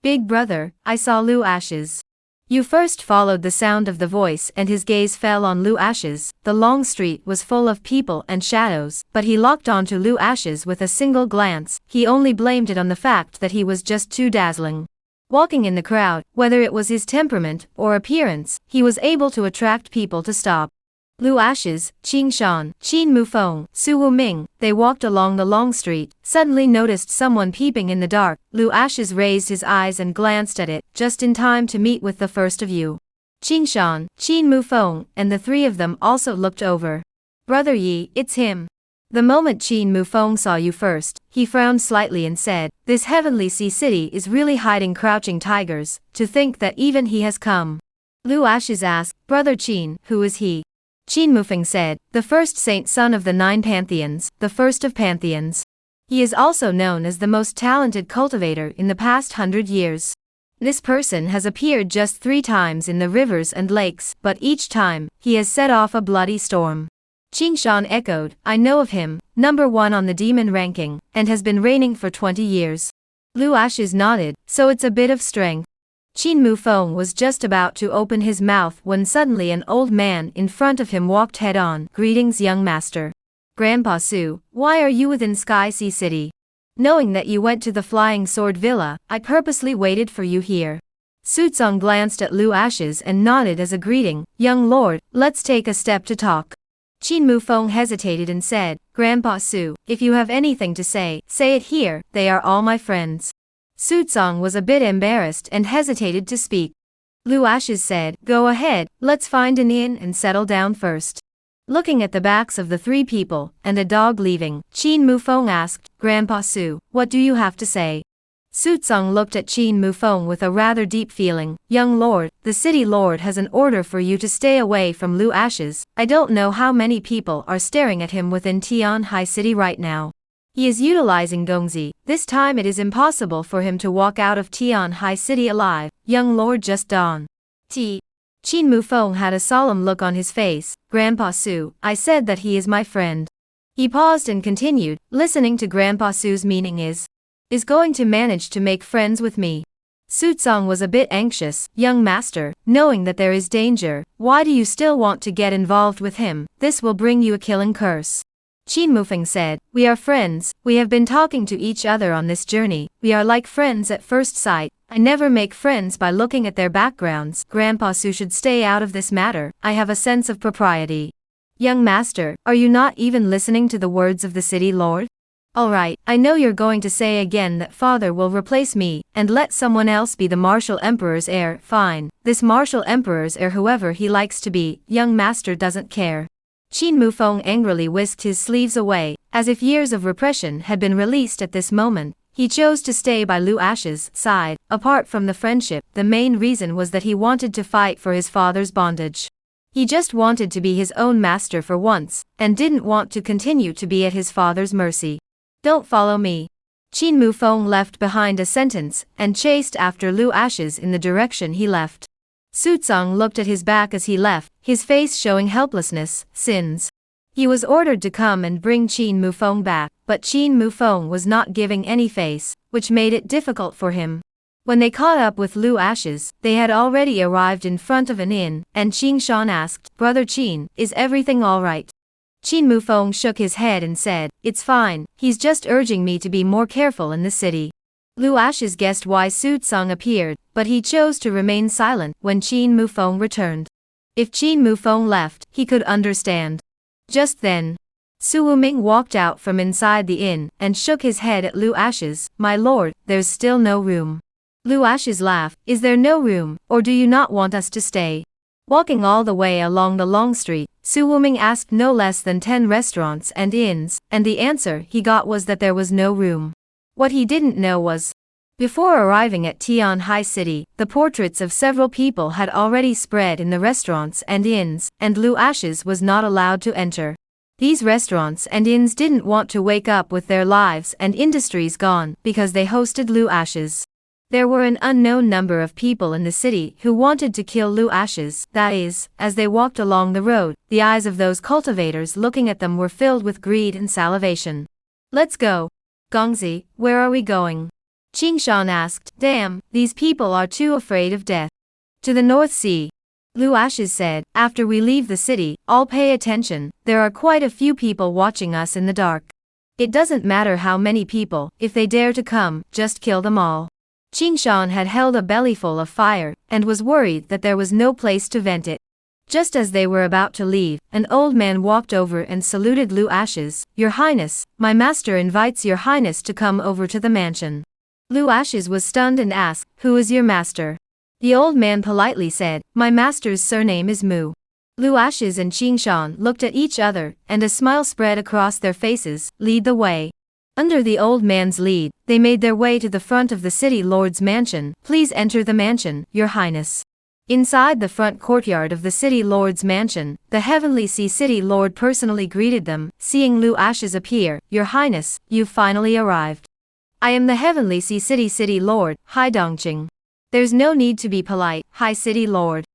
Big brother, I saw Lu Ashes. You first followed the sound of the voice and his gaze fell on Lu Ashes. The long street was full of people and shadows, but he locked onto Lu Ashes with a single glance. He only blamed it on the fact that he was just too dazzling. Walking in the crowd, whether it was his temperament or appearance, he was able to attract people to stop. Lu Ashes, Qing Shan, Qin Mufeng, Su Wuming, they walked along the long street, suddenly noticed someone peeping in the dark. Lu Ashes raised his eyes and glanced at it, just in time to meet with the first of you. Qing Shan, Qin Mufeng, and the three of them also looked over. Brother Yi, it's him. The moment Qin Mufeng saw you first, he frowned slightly and said, this heavenly sea city is really hiding crouching tigers, to think that even he has come. Lu Ashes asked, Brother Qin, who is he? Qin Mufeng said, the first saint son of the 9 pantheons, the first of pantheons. He is also known as the most talented cultivator in the past 100 years. This person has appeared just 3 times in the rivers and lakes, but each time, he has set off a bloody storm. Qing Shan echoed, I know of him, number 1 on the demon ranking, and has been reigning for 20 years. Lu Ashes nodded, so it's a bit of strength. Qin Mufeng was just about to open his mouth when suddenly an old man in front of him walked head-on. Greetings, young master. Grandpa Su, why are you within Sky Sea City? Knowing that you went to the Flying Sword Villa, I purposely waited for you here. Su Tsang glanced at Lu Ashes and nodded as a greeting. Young lord, let's take a step to talk. Qin Mufeng hesitated and said, Grandpa Su, if you have anything to say it here, they are all my friends. Su Tsang was a bit embarrassed and hesitated to speak. Lu Ashes said, go ahead, let's find an inn and settle down first. Looking at the backs of the 3 people, and a dog leaving, Qin Mufeng asked, Grandpa Su, what do you have to say? Su Tsang looked at Qin Mufeng with a rather deep feeling. Young lord, the city lord has an order for you to stay away from Lu Ashes. I don't know how many people are staring at him within Tian High City right now. He is utilizing Gongzi. This time it is impossible for him to walk out of Tian High City alive. Young lord just dawn. Qin Mufeng had a solemn look on his face. Grandpa Su, I said that he is my friend. He paused and continued, listening to Grandpa Su's meaning is going to manage to make friends with me. Su Tsang was a bit anxious. Young master, knowing that there is danger, why do you still want to get involved with him? This will bring you a killing curse. Qin Mufeng said, we are friends, we have been talking to each other on this journey, we are like friends at first sight. I never make friends by looking at their backgrounds. Grandpa Su should stay out of this matter, I have a sense of propriety. Young master, are you not even listening to the words of the city lord? Alright, I know you're going to say again that father will replace me, and let someone else be the martial emperor's heir. Fine, this martial emperor's heir whoever he likes to be, young master doesn't care. Qin Mufeng angrily whisked his sleeves away, as if years of repression had been released at this moment. He chose to stay by Lu Ashes' side. Apart from the friendship, the main reason was that he wanted to fight for his father's bondage. He just wanted to be his own master for once, and didn't want to continue to be at his father's mercy. Don't follow me. Qin Mufeng left behind a sentence, and chased after Lu Ashes in the direction he left. Su Tsang looked at his back as he left, his face showing helplessness. Sins. He was ordered to come and bring Qin Mufeng back, but Qin Mufeng was not giving any face, which made it difficult for him. When they caught up with Lu Ashes, they had already arrived in front of an inn, and Qing Shan asked, Brother Qin, is everything alright? Qin Mufeng shook his head and said, it's fine, he's just urging me to be more careful in the city. Lu Ashes guessed why Su Tsang appeared, but he chose to remain silent when Qin Mufeng returned. If Qin Mufeng left, he could understand. Just then, Su Wuming walked out from inside the inn, and shook his head at Lu Ashes. My lord, there's still no room. Lu Ashes laughed, is there no room, or do you not want us to stay? Walking all the way along the long street, Su Wuming asked no less than 10 restaurants and inns, and the answer he got was that there was no room. What he didn't know was, before arriving at Tian High City, the portraits of several people had already spread in the restaurants and inns, and Lu Ashes was not allowed to enter. These restaurants and inns didn't want to wake up with their lives and industries gone, because they hosted Lu Ashes. There were an unknown number of people in the city who wanted to kill Lu Ashes. That is, as they walked along the road, the eyes of those cultivators looking at them were filled with greed and salivation. Let's go. Gongzi, where are we going? Qingshan asked. Damn, these people are too afraid of death. To the North Sea. Lu Ashes said, after we leave the city, all pay attention, there are quite a few people watching us in the dark. It doesn't matter how many people, if they dare to come, just kill them all. Qingshan had held a bellyful of fire, and was worried that there was no place to vent it. Just as they were about to leave, an old man walked over and saluted Lu Ashes. Your Highness, my master invites your Highness to come over to the mansion. Lu Ashes was stunned and asked, who is your master? The old man politely said, my master's surname is Mu. Lu Ashes and Qingshan looked at each other, and a smile spread across their faces. Lead the way. Under the old man's lead, they made their way to the front of the city lord's mansion. Please enter the mansion, your highness. Inside the front courtyard of the city lord's mansion, the Heavenly Sea City Lord personally greeted them. Seeing Lu Ashes appear, your highness, you've finally arrived. I am the Heavenly Sea City Lord, Hai Dongqing. There's no need to be polite, High City Lord.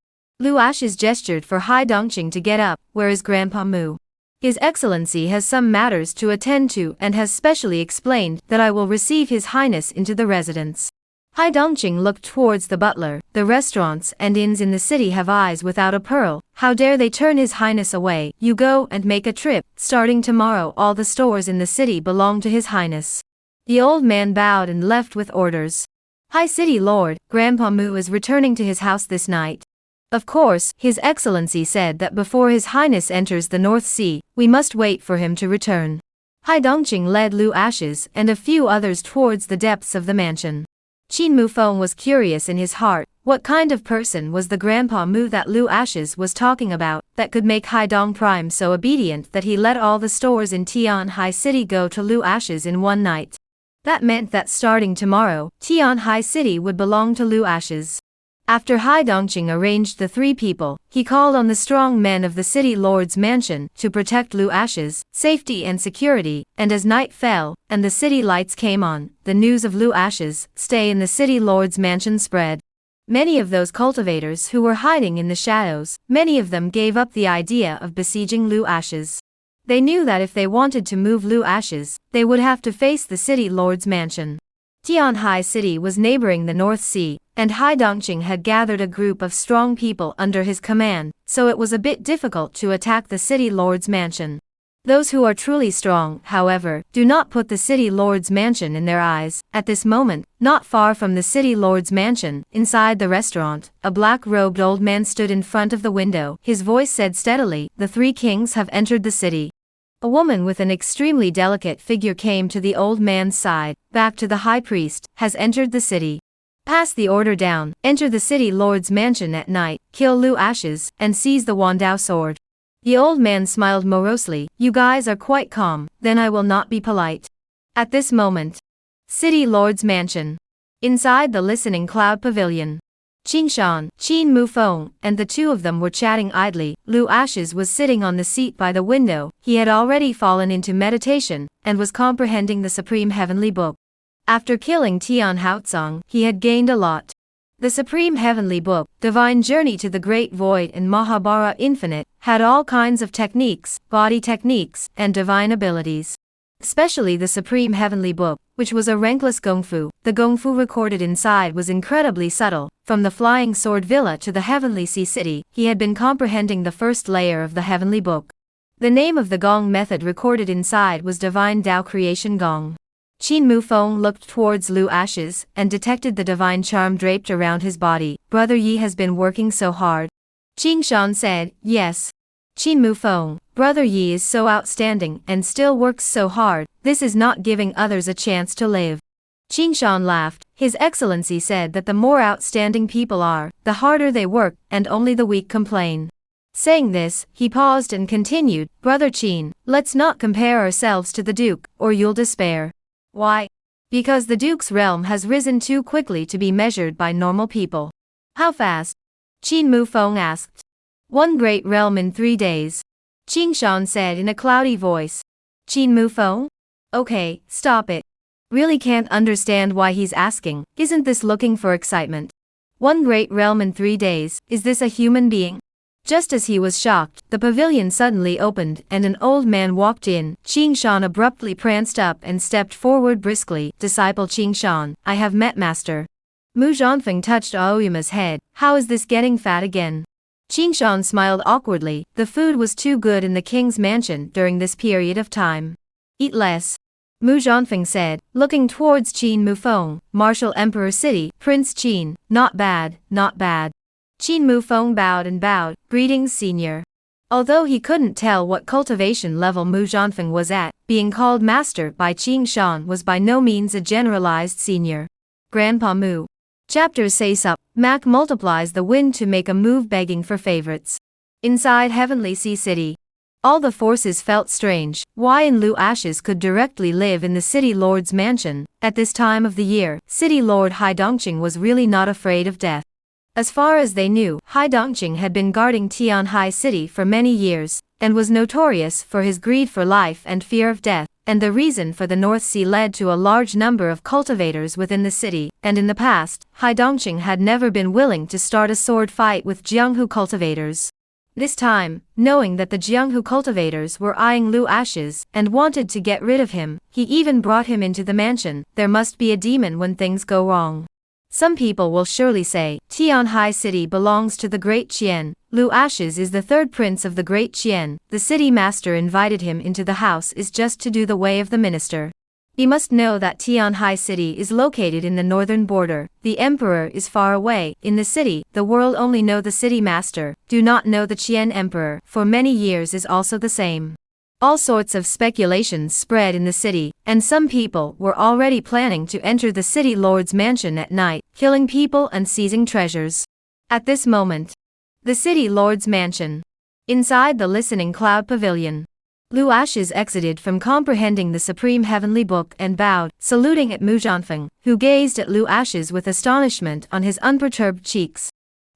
Lu Ashes gestured for Hai Dongqing to get up. Where is Grandpa Mu? His Excellency has some matters to attend to and has specially explained that I will receive His Highness into the residence. Hai Dongqing looked towards the butler. The restaurants and inns in the city have eyes without a pearl. How dare they turn His Highness away? You go and make a trip. Starting tomorrow, all the stores in the city belong to His Highness. The old man bowed and left with orders. High City Lord, Grandpa Mu is returning to his house this night. Of course, His Excellency said that before His Highness enters the North Sea, we must wait for him to return. Hai Dongqing led Lu Ashes and a few others towards the depths of the mansion. Qin Mufeng was curious in his heart. What kind of person was the Grandpa Mu that Lu Ashes was talking about, that could make Hai Dong Prime so obedient that he let all the stores in Tian High City go to Lu Ashes in one night? That meant that starting tomorrow, Tian High City would belong to Lu Ashes. After Hai Dongqing arranged the three people, he called on the strong men of the city lord's mansion to protect Lu Ashes, safety and security, and as night fell, and the city lights came on, the news of Lu Ashes' stay in the city lord's mansion spread. Many of those cultivators who were hiding in the shadows, many of them gave up the idea of besieging Lu Ashes. They knew that if they wanted to move Lu Ashes, they would have to face the city lord's mansion. Tian High City was neighboring the North Sea, and Hai Dongqing had gathered a group of strong people under his command, so it was a bit difficult to attack the city lord's mansion. Those who are truly strong, however, do not put the city lord's mansion in their eyes. At this moment, not far from the city lord's mansion, inside the restaurant, a black-robed old man stood in front of the window. His voice said steadily, the three kings have entered the city. A woman with an extremely delicate figure came to the old man's side. Back to the high priest, has entered the city. Pass the order down, enter the city lord's mansion at night, kill Lu Ashes, and seize the Wandao sword. The old man smiled morosely. You guys are quite calm, then I will not be polite. At this moment, city lord's mansion. Inside the listening cloud pavilion. Qingshan, Qin Mufeng, and the two of them were chatting idly. Lu Ashes was sitting on the seat by the window. He had already fallen into meditation, and was comprehending the Supreme Heavenly Book. After killing Tian Haotsong, he had gained a lot. The Supreme Heavenly Book, Divine Journey to the Great Void and Mahabharata Infinite, had all kinds of techniques, body techniques, and divine abilities. Especially the Supreme Heavenly Book, which was a rankless gongfu. The gongfu recorded inside was incredibly subtle. From the Flying Sword Villa to the Heavenly Sea City, he had been comprehending the first layer of the Heavenly Book. The name of the gong method recorded inside was Divine Tao Creation Gong. Qin Mufeng looked towards Lu Ashes, and detected the divine charm draped around his body. Brother Yi has been working so hard. Qingshan said, yes. Qin Mufeng, Brother Yi is so outstanding and still works so hard, this is not giving others a chance to live. Qingshan laughed. His Excellency said that the more outstanding people are, the harder they work, and only the weak complain. Saying this, he paused and continued, Brother Qin, let's not compare ourselves to the Duke, or you'll despair. Why? Because the Duke's realm has risen too quickly to be measured by normal people. How fast? Qin Mufeng asked. One great realm in 3 days. Qingshan said in a cloudy voice. Qin Mufeng? Okay, stop it. Really can't understand why he's asking. Isn't this looking for excitement? One great realm in 3 days, is this a human being? Just as he was shocked, the pavilion suddenly opened and an old man walked in. Qing Shan abruptly pranced up and stepped forward briskly. Disciple Qing Shan, I have met master. Mu Zhanfeng touched Aoyama's head. How is this getting fat again? Qing Shan smiled awkwardly. The food was too good in the king's mansion during this period of time. Eat less. Mu Zhanfeng said, looking towards Qin Mufeng, Martial Emperor City. Prince Qin, not bad, not bad. Qin Mufeng bowed and bowed. Greetings, senior. Although he couldn't tell what cultivation level Mu Zhanfeng was at, being called master by Qing Shan was by no means a generalized senior. Grandpa Mu. Chapters say up. Mac multiplies the wind to make a move begging for favorites. Inside Heavenly Sea City. All the forces felt strange. Why in Lu Ashes could directly live in the City Lord's mansion? At this time of the year, City Lord Hai Dongqing was really not afraid of death. As far as they knew, Hai Dongqing had been guarding Tianhai City for many years, and was notorious for his greed for life and fear of death, and the reason for the North Sea led to a large number of cultivators within the city, and in the past, Hai Dongqing had never been willing to start a sword fight with Jianghu cultivators. This time, knowing that the Jianghu cultivators were eyeing Lu Ashes and wanted to get rid of him, he even brought him into the mansion. There must be a demon when things go wrong. Some people will surely say, Tianhai City belongs to the Great Qian. Lu Ashes is the third prince of the Great Qian. The city master invited him into the house is just to do the way of the minister. He must know that Tianhai City is located in the northern border. The emperor is far away. In the city, the world only know the city master, do not know the Qian emperor. For many years is also the same. All sorts of speculations spread in the city, and some people were already planning to enter the city lord's mansion at night, killing people and seizing treasures. At this moment, the city lord's mansion. Inside the listening cloud pavilion. Lu Ashes exited from comprehending the supreme heavenly book and bowed, saluting at Mu Zhanfeng, who gazed at Lu Ashes with astonishment on his unperturbed cheeks.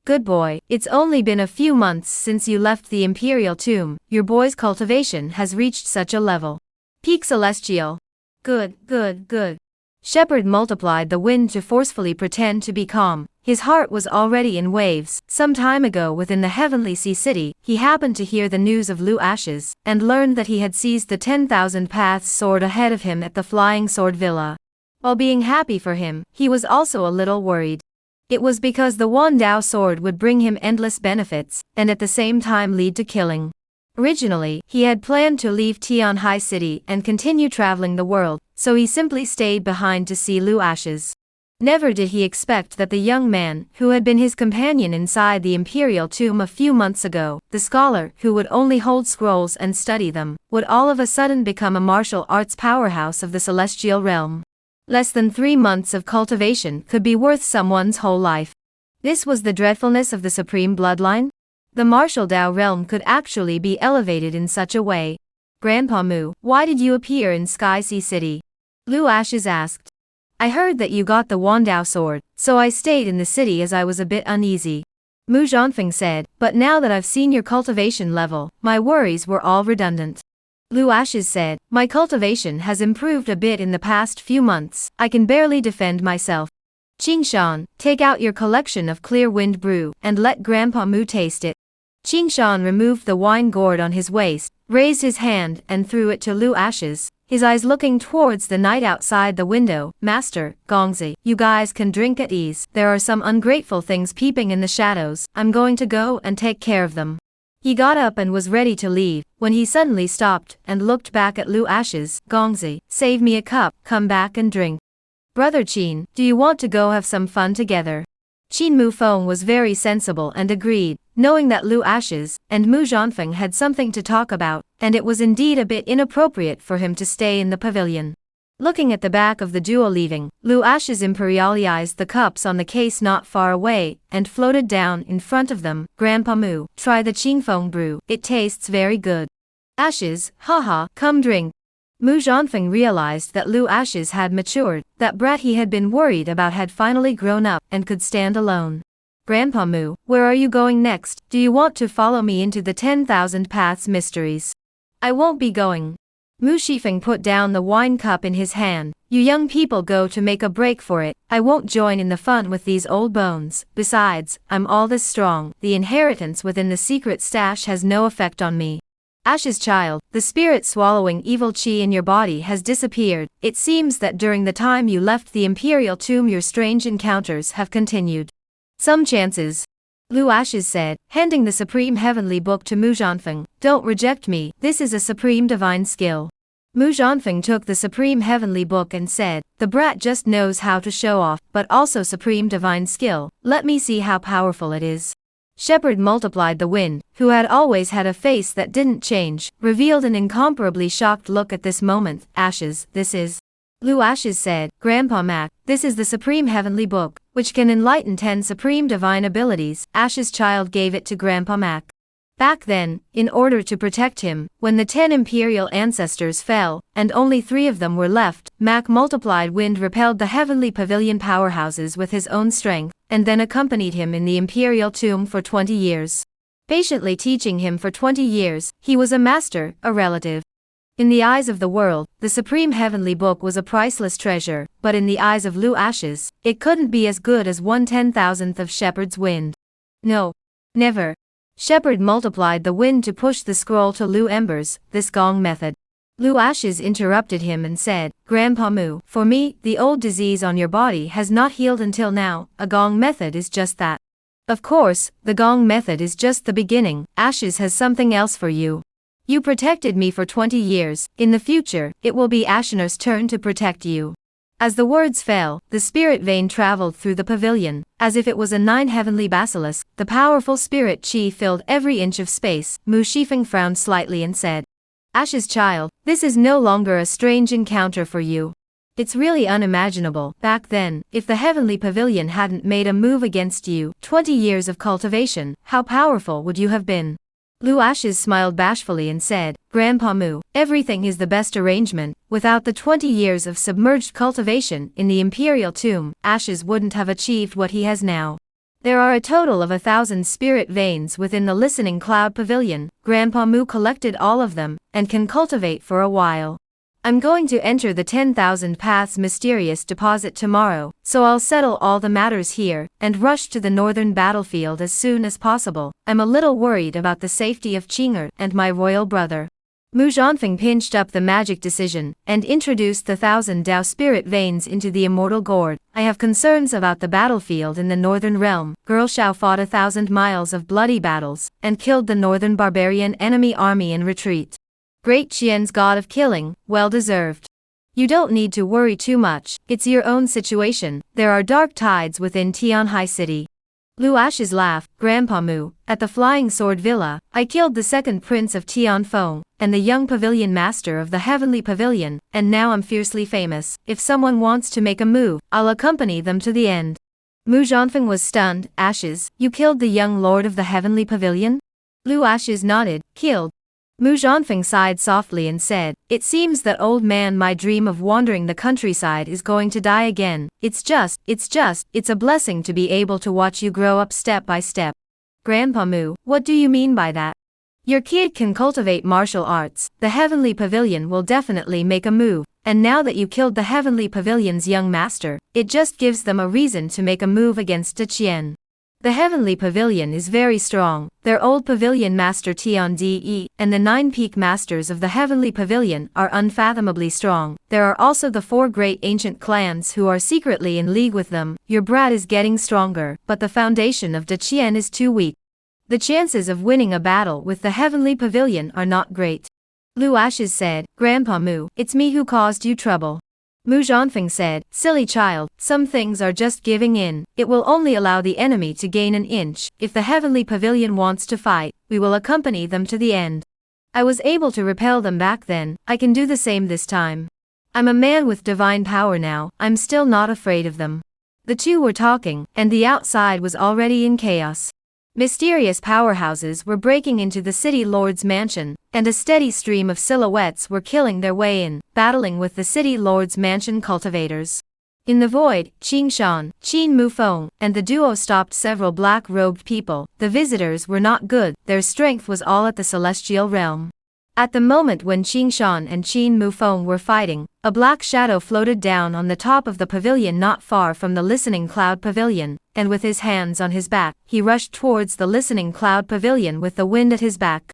Good boy, it's only been a few months since you left the imperial tomb. Your boy's cultivation has reached such a level. Peak celestial. Good, good, good. Shepherd multiplied the wind to forcefully pretend to be calm. His heart was already in waves. Some time ago within the Heavenly Sea City, he happened to hear the news of Lu Ashes, and learned that he had seized the 10,000 Paths sword ahead of him at the Flying Sword Villa. While being happy for him, he was also a little worried. It was because the Wandao sword would bring him endless benefits, and at the same time lead to killing. Originally, he had planned to leave Tianhai City and continue traveling the world, so he simply stayed behind to see Lu Ashes. Never did he expect that the young man, who had been his companion inside the imperial tomb a few months ago, the scholar who would only hold scrolls and study them, would all of a sudden become a martial arts powerhouse of the celestial realm. Less than 3 months of cultivation could be worth someone's whole life. This was the dreadfulness of the supreme bloodline? The martial Dao realm could actually be elevated in such a way. Grandpa Mu, why did you appear in Sky Sea City? Lu Ashes asked. I heard that you got the Wandao sword, so I stayed in the city as I was a bit uneasy. Mu Zhanfeng said, but now that I've seen your cultivation level, my worries were all redundant. Lu Ashes said, my cultivation has improved a bit in the past few months. I can barely defend myself. Qing Shan, take out your collection of clear wind brew, and let Grandpa Mu taste it. Qing Shan removed the wine gourd on his waist, raised his hand and threw it to Lu Ashes, his eyes looking towards the night outside the window. Master, Gongzi, you guys can drink at ease. There are some ungrateful things peeping in the shadows. I'm going to go and take care of them. He got up and was ready to leave, when he suddenly stopped and looked back at Lu Ashes. Gongzi, save me a cup, come back and drink. Brother Qin, do you want to go have some fun together? Qin Mufeng was very sensible and agreed, knowing that Lu Ashes and Mu Zhanfeng had something to talk about, and it was indeed a bit inappropriate for him to stay in the pavilion. Looking at the back of the duo leaving, Lu Ashes imperialized the cups on the case not far away, and floated down in front of them. Grandpa Mu, try the Qingfeng brew, it tastes very good. Ashes, haha, come drink. Mu Zhanfeng realized that Lu Ashes had matured, that brat he had been worried about had finally grown up, and could stand alone. Grandpa Mu, where are you going next? Do you want to follow me into the 10,000 Paths mysteries? I won't be going. Mu Shifeng put down the wine cup in his hand, You young people go to make a break for it, I won't join in the fun with these old bones, besides, I'm all this strong, the inheritance within the secret stash has no effect on me. Ash's child, the spirit swallowing evil chi in your body has disappeared. It seems that during the time you left the imperial tomb your strange encounters have continued. Some chances. Lu Ashes said, handing the supreme heavenly book to Mu Zhanfeng. Don't reject me, this is a supreme divine skill. Mu Zhanfeng took the supreme heavenly book and said, the brat just knows how to show off, but also supreme divine skill, let me see how powerful it is. Shepherd multiplied the wind, who had always had a face that didn't change, revealed an incomparably shocked look at this moment. Ashes, this is. Lu Ashes said, Grandpa Mac, this is the supreme heavenly book, which can enlighten 10 supreme divine abilities. Ash's child gave it to Grandpa Mac. Back then, in order to protect him, when the 10 imperial ancestors fell, and only 3 of them were left, Mac multiplied wind repelled the heavenly pavilion powerhouses with his own strength, and then accompanied him in the imperial tomb for 20 years. Patiently teaching him for 20 years, he was a master, a relative. In the eyes of the world, the supreme heavenly book was a priceless treasure, but in the eyes of Lu Ashes, it couldn't be as good as 1/10,000th of Shepherd's wind. No. Never. Shepherd multiplied the wind to push the scroll to Lu Embers, this gong method. Lu Ashes interrupted him and said, Grandpa Mu, for me, the old disease on your body has not healed until now, a gong method is just that. Of course, the gong method is just the beginning. Ashes has something else for you. You protected me for 20 years, in the future, it will be Ashener's turn to protect you. As the words fell, the spirit vein traveled through the pavilion, as if it was a 9 heavenly basilisk, the powerful spirit chi filled every inch of space. Mu Shifeng frowned slightly and said, Ash's child, this is no longer a strange encounter for you. It's really unimaginable. Back then, if the heavenly pavilion hadn't made a move against you, 20 years of cultivation, how powerful would you have been? Lu Ashes smiled bashfully and said, Grandpa Mu, everything is the best arrangement. Without the 20 years of submerged cultivation in the imperial tomb, Ashes wouldn't have achieved what he has now. There are a total of 1,000 spirit veins within the listening cloud pavilion. Grandpa Mu collected all of them, and can cultivate for a while. I'm going to enter the 10,000 Paths mysterious deposit tomorrow, so I'll settle all the matters here, and rush to the northern battlefield as soon as possible. I'm a little worried about the safety of Qinger and my royal brother. Mu Zhanfeng pinched up the magic decision, and introduced the 1,000 Dao spirit veins into the immortal gourd. I have concerns about the battlefield in the northern realm. Girl Shao fought 1,000 miles of bloody battles, and killed the northern barbarian enemy army in retreat. Great Qian's god of killing, well deserved. You don't need to worry too much, it's your own situation. There are dark tides within Tianhai City. Lu Ashes laughed. Grandpa Mu, at the Flying Sword Villa, I killed the second prince of Tianfeng, and the young pavilion master of the heavenly pavilion, and now I'm fiercely famous. If someone wants to make a move, I'll accompany them to the end. Mu Zhanfeng was stunned. Ashes, you killed the young lord of the heavenly pavilion? Lu Ashes nodded. Killed. Mu Zhanfeng sighed softly and said, It seems that old man my dream of wandering the countryside is going to die again. It's a blessing to be able to watch you grow up step by step. Grandpa Mu, what do you mean by that? Your kid can cultivate martial arts, the heavenly pavilion will definitely make a move, and now that you killed the heavenly pavilion's young master, it just gives them a reason to make a move against Qian. The heavenly pavilion is very strong. Their old pavilion master Tian De and the 9 peak masters of the heavenly pavilion are unfathomably strong. There are also the 4 great ancient clans who are secretly in league with them. Your brat is getting stronger, but the foundation of Qian is too weak. The chances of winning a battle with the heavenly pavilion are not great. Lu Ashes said, Grandpa Mu, it's me who caused you trouble. Mu Zhanfeng said, Silly child, some things are just giving in. It will only allow the enemy to gain an inch. If the heavenly pavilion wants to fight, we will accompany them to the end. I was able to repel them back then, I can do the same this time. I'm a man with divine power now, I'm still not afraid of them. The two were talking, and the outside was already in chaos. Mysterious powerhouses were breaking into the city lord's mansion, and a steady stream of silhouettes were killing their way in, battling with the city lord's mansion cultivators. In the void, Qing Shan, Qin Mufeng, and the duo stopped several black-robed people. The visitors were not good, their strength was all at the celestial realm. At the moment when Qing Shan and Qin Mufeng were fighting, a black shadow floated down on the top of the pavilion not far from the listening cloud pavilion, and with his hands on his back, he rushed towards the listening cloud pavilion with the wind at his back.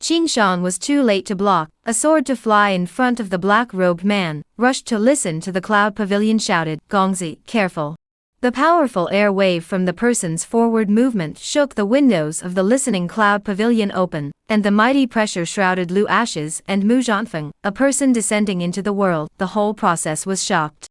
Qing Shan was too late to block, a sword to fly in front of the black-robed man, rushed to listen to the cloud pavilion shouted, Gongzi, careful. The powerful air wave from the person's forward movement shook the windows of the listening cloud pavilion open, and the mighty pressure shrouded Lu Ashes and Mu Zhanfeng, a person descending into the world. The whole process was shocked.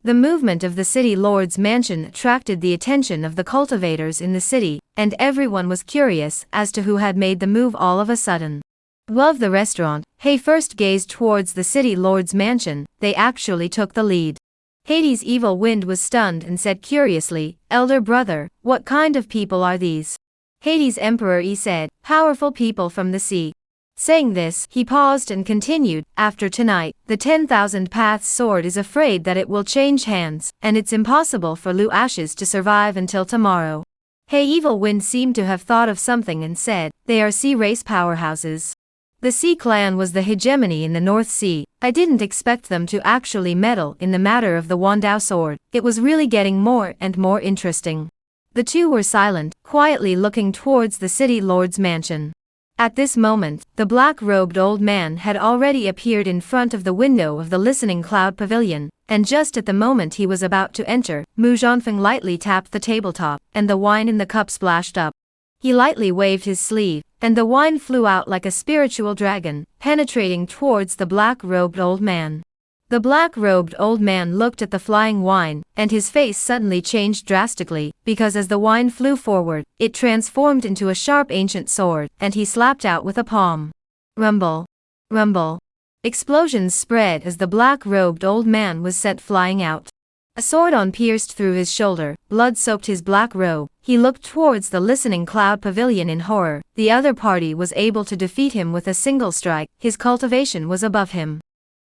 The movement of the city lord's mansion attracted the attention of the cultivators in the city, and everyone was curious as to who had made the move all of a sudden. Above the restaurant, He first gazed towards the city lord's mansion. They actually took the lead. Hades' evil wind was stunned and said curiously, Elder brother, what kind of people are these? Hades' emperor said, powerful people from the sea. Saying this, he paused and continued, after tonight, the 10,000 Paths sword is afraid that it will change hands, and it's impossible for Lu Ashes to survive until tomorrow. Hey Evil Wind seemed to have thought of something and said, they are sea race powerhouses. The Sea Clan was the hegemony in the North Sea. I didn't expect them to actually meddle in the matter of the Wandao sword. It was really getting more and more interesting. The two were silent, quietly looking towards the city lord's mansion. At this moment, the black-robed old man had already appeared in front of the window of the listening cloud pavilion, and just at the moment he was about to enter, Mu Zhanfeng lightly tapped the tabletop, and the wine in the cup splashed up. He lightly waved his sleeve, and the wine flew out like a spiritual dragon, penetrating towards the black-robed old man. The black-robed old man looked at the flying wine, and his face suddenly changed drastically, because as the wine flew forward, it transformed into a sharp ancient sword, and he slapped out with a palm. Rumble. Rumble. Explosions spread as the black-robed old man was sent flying out. A sword pierced through his shoulder, blood soaked his black robe. He looked towards the listening cloud pavilion in horror. The other party was able to defeat him with a single strike. His cultivation was above him.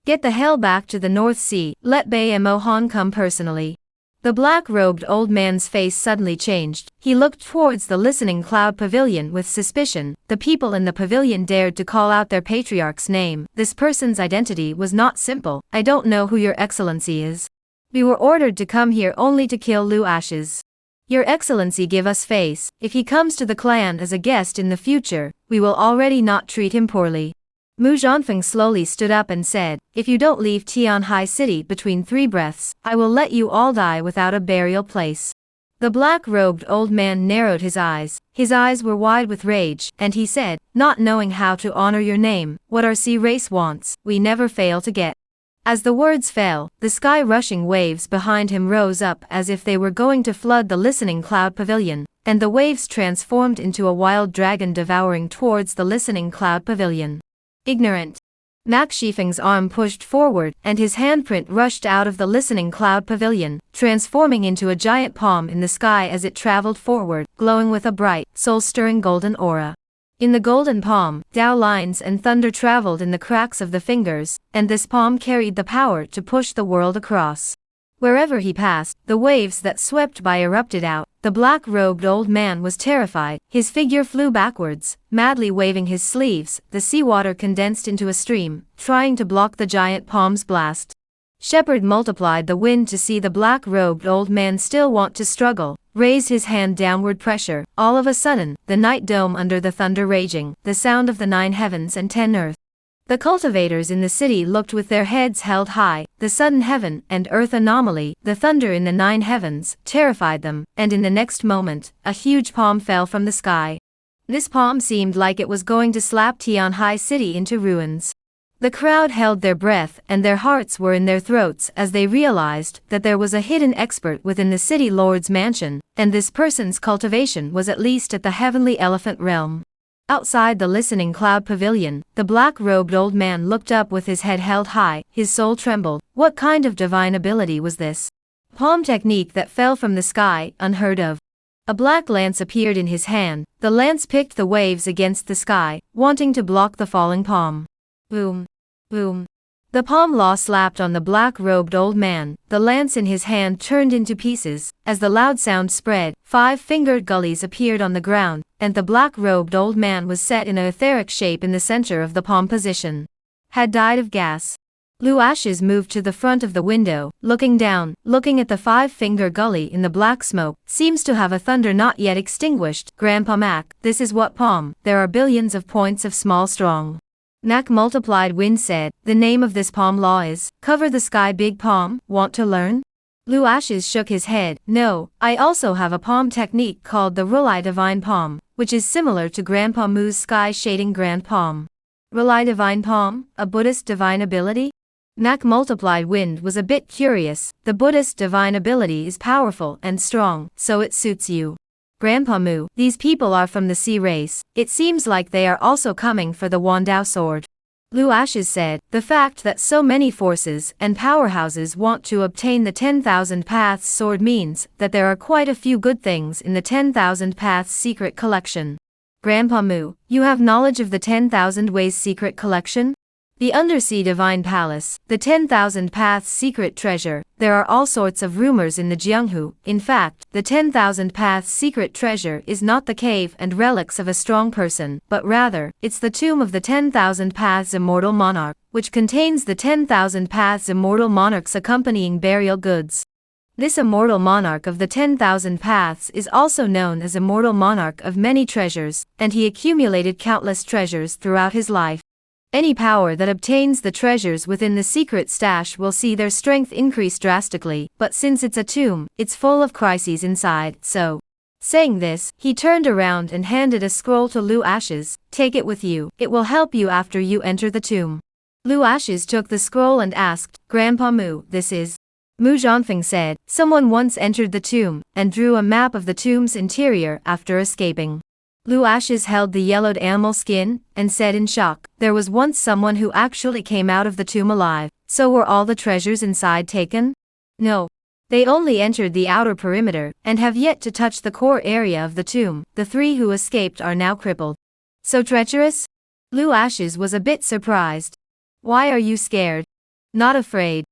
Get the hell back to the North Sea, let Bai Mo Han come personally. The black-robed old man's face suddenly changed. He looked towards the listening cloud pavilion with suspicion. The people in the pavilion dared to call out their patriarch's name. This person's identity was not simple. I don't know who your excellency is. We were ordered to come here only to kill Lu Ashes. Your excellency give us face. If he comes to the clan as a guest in the future, we will already not treat him poorly. Mu Zhanfeng slowly stood up and said, if you don't leave Tianhai City between 3 breaths, I will let you all die without a burial place. The black-robed old man narrowed his eyes. His eyes were wide with rage, and he said, not knowing how to honor your name, what our sea race wants, we never fail to get. As the words fell, the sky-rushing waves behind him rose up as if they were going to flood the listening cloud pavilion, and the waves transformed into a wild dragon devouring towards the listening cloud pavilion. Ignorant. Mak Shifeng's arm pushed forward, and his handprint rushed out of the listening cloud pavilion, transforming into a giant palm in the sky as it traveled forward, glowing with a bright, soul-stirring golden aura. In the golden palm, Dao lines and thunder traveled in the cracks of the fingers, and this palm carried the power to push the world across. Wherever he passed, the waves that swept by erupted out. The black-robed old man was terrified. His figure flew backwards, madly waving his sleeves. The seawater condensed into a stream, trying to block the giant palm's blast. Shepherd multiplied the wind to see the black-robed old man still want to struggle, raised his hand downward pressure. All of a sudden, the night dome under the thunder raging, the sound of the 9 heavens and 10 earth. The cultivators in the city looked with their heads held high. The sudden heaven and earth anomaly, the thunder in the 9 heavens, terrified them, and in the next moment, a huge palm fell from the sky. This palm seemed like it was going to slap Tianhai City into ruins. The crowd held their breath and their hearts were in their throats as they realized that there was a hidden expert within the city lord's mansion, and this person's cultivation was at least at the heavenly elephant realm. Outside the listening cloud pavilion, the black-robed old man looked up with his head held high. His soul trembled. What kind of divine ability was this? Palm technique that fell from the sky, unheard of. A black lance appeared in his hand. The lance picked the waves against the sky, wanting to block the falling palm. Boom. Boom. The palm law slapped on the black-robed old man. The lance in his hand turned into pieces. As the loud sound spread, 5-fingered gullies appeared on the ground. and the black-robed old man was set in a etheric shape in the center of the palm position. Had died of gas. Lu Ashes moved to the front of the window, looking down, looking at the five-finger gully in the black smoke. Seems to have a thunder not yet extinguished. Grandpa Mac, this is what palm. There are billions of points of small strong. Mac multiplied wind said, the name of this palm law is, cover the sky big palm. Want to learn? Lu Ashes shook his head. No, I also have a palm technique called the Rulai Divine Palm, which is similar to Grandpa Mu's sky shading grand palm. Rulai Divine Palm, a Buddhist divine ability? Mac multiplied wind was a bit curious. The Buddhist divine ability is powerful and strong, so it suits you. Grandpa Mu, these people are from the sea race. It seems like they are also coming for the Wandao sword. Lu Ashes said, the fact that so many forces and powerhouses want to obtain the 10,000 Paths sword means that there are quite a few good things in the 10,000 Paths secret collection. Grandpa Mu, you have knowledge of the 10,000 Ways secret collection? The Undersea Divine Palace, the 10,000 Paths secret treasure. There are all sorts of rumors in the Jianghu. In fact, the 10,000 Paths secret treasure is not the cave and relics of a strong person, but rather, it's the tomb of the 10,000 Paths immortal monarch, which contains the 10,000 Paths immortal monarch's accompanying burial goods. This immortal monarch of the 10,000 Paths is also known as immortal monarch of many treasures, and he accumulated countless treasures throughout his life. Any power that obtains the treasures within the secret stash will see their strength increase drastically, but since it's a tomb, it's full of crises inside, so. Saying this, he turned around and handed a scroll to Lu Ashes. Take it with you, it will help you after you enter the tomb. Lu Ashes took the scroll and asked, Grandpa Mu, this is? Mu Zhanfeng said, someone once entered the tomb, and drew a map of the tomb's interior after escaping. Lu Ashes held the yellowed animal skin, and said in shock, there was once someone who actually came out of the tomb alive, so were all the treasures inside taken? No. They only entered the outer perimeter, and have yet to touch the core area of the tomb. The three who escaped are now crippled. So treacherous? Lu Ashes was a bit surprised. Why are you scared? Not afraid.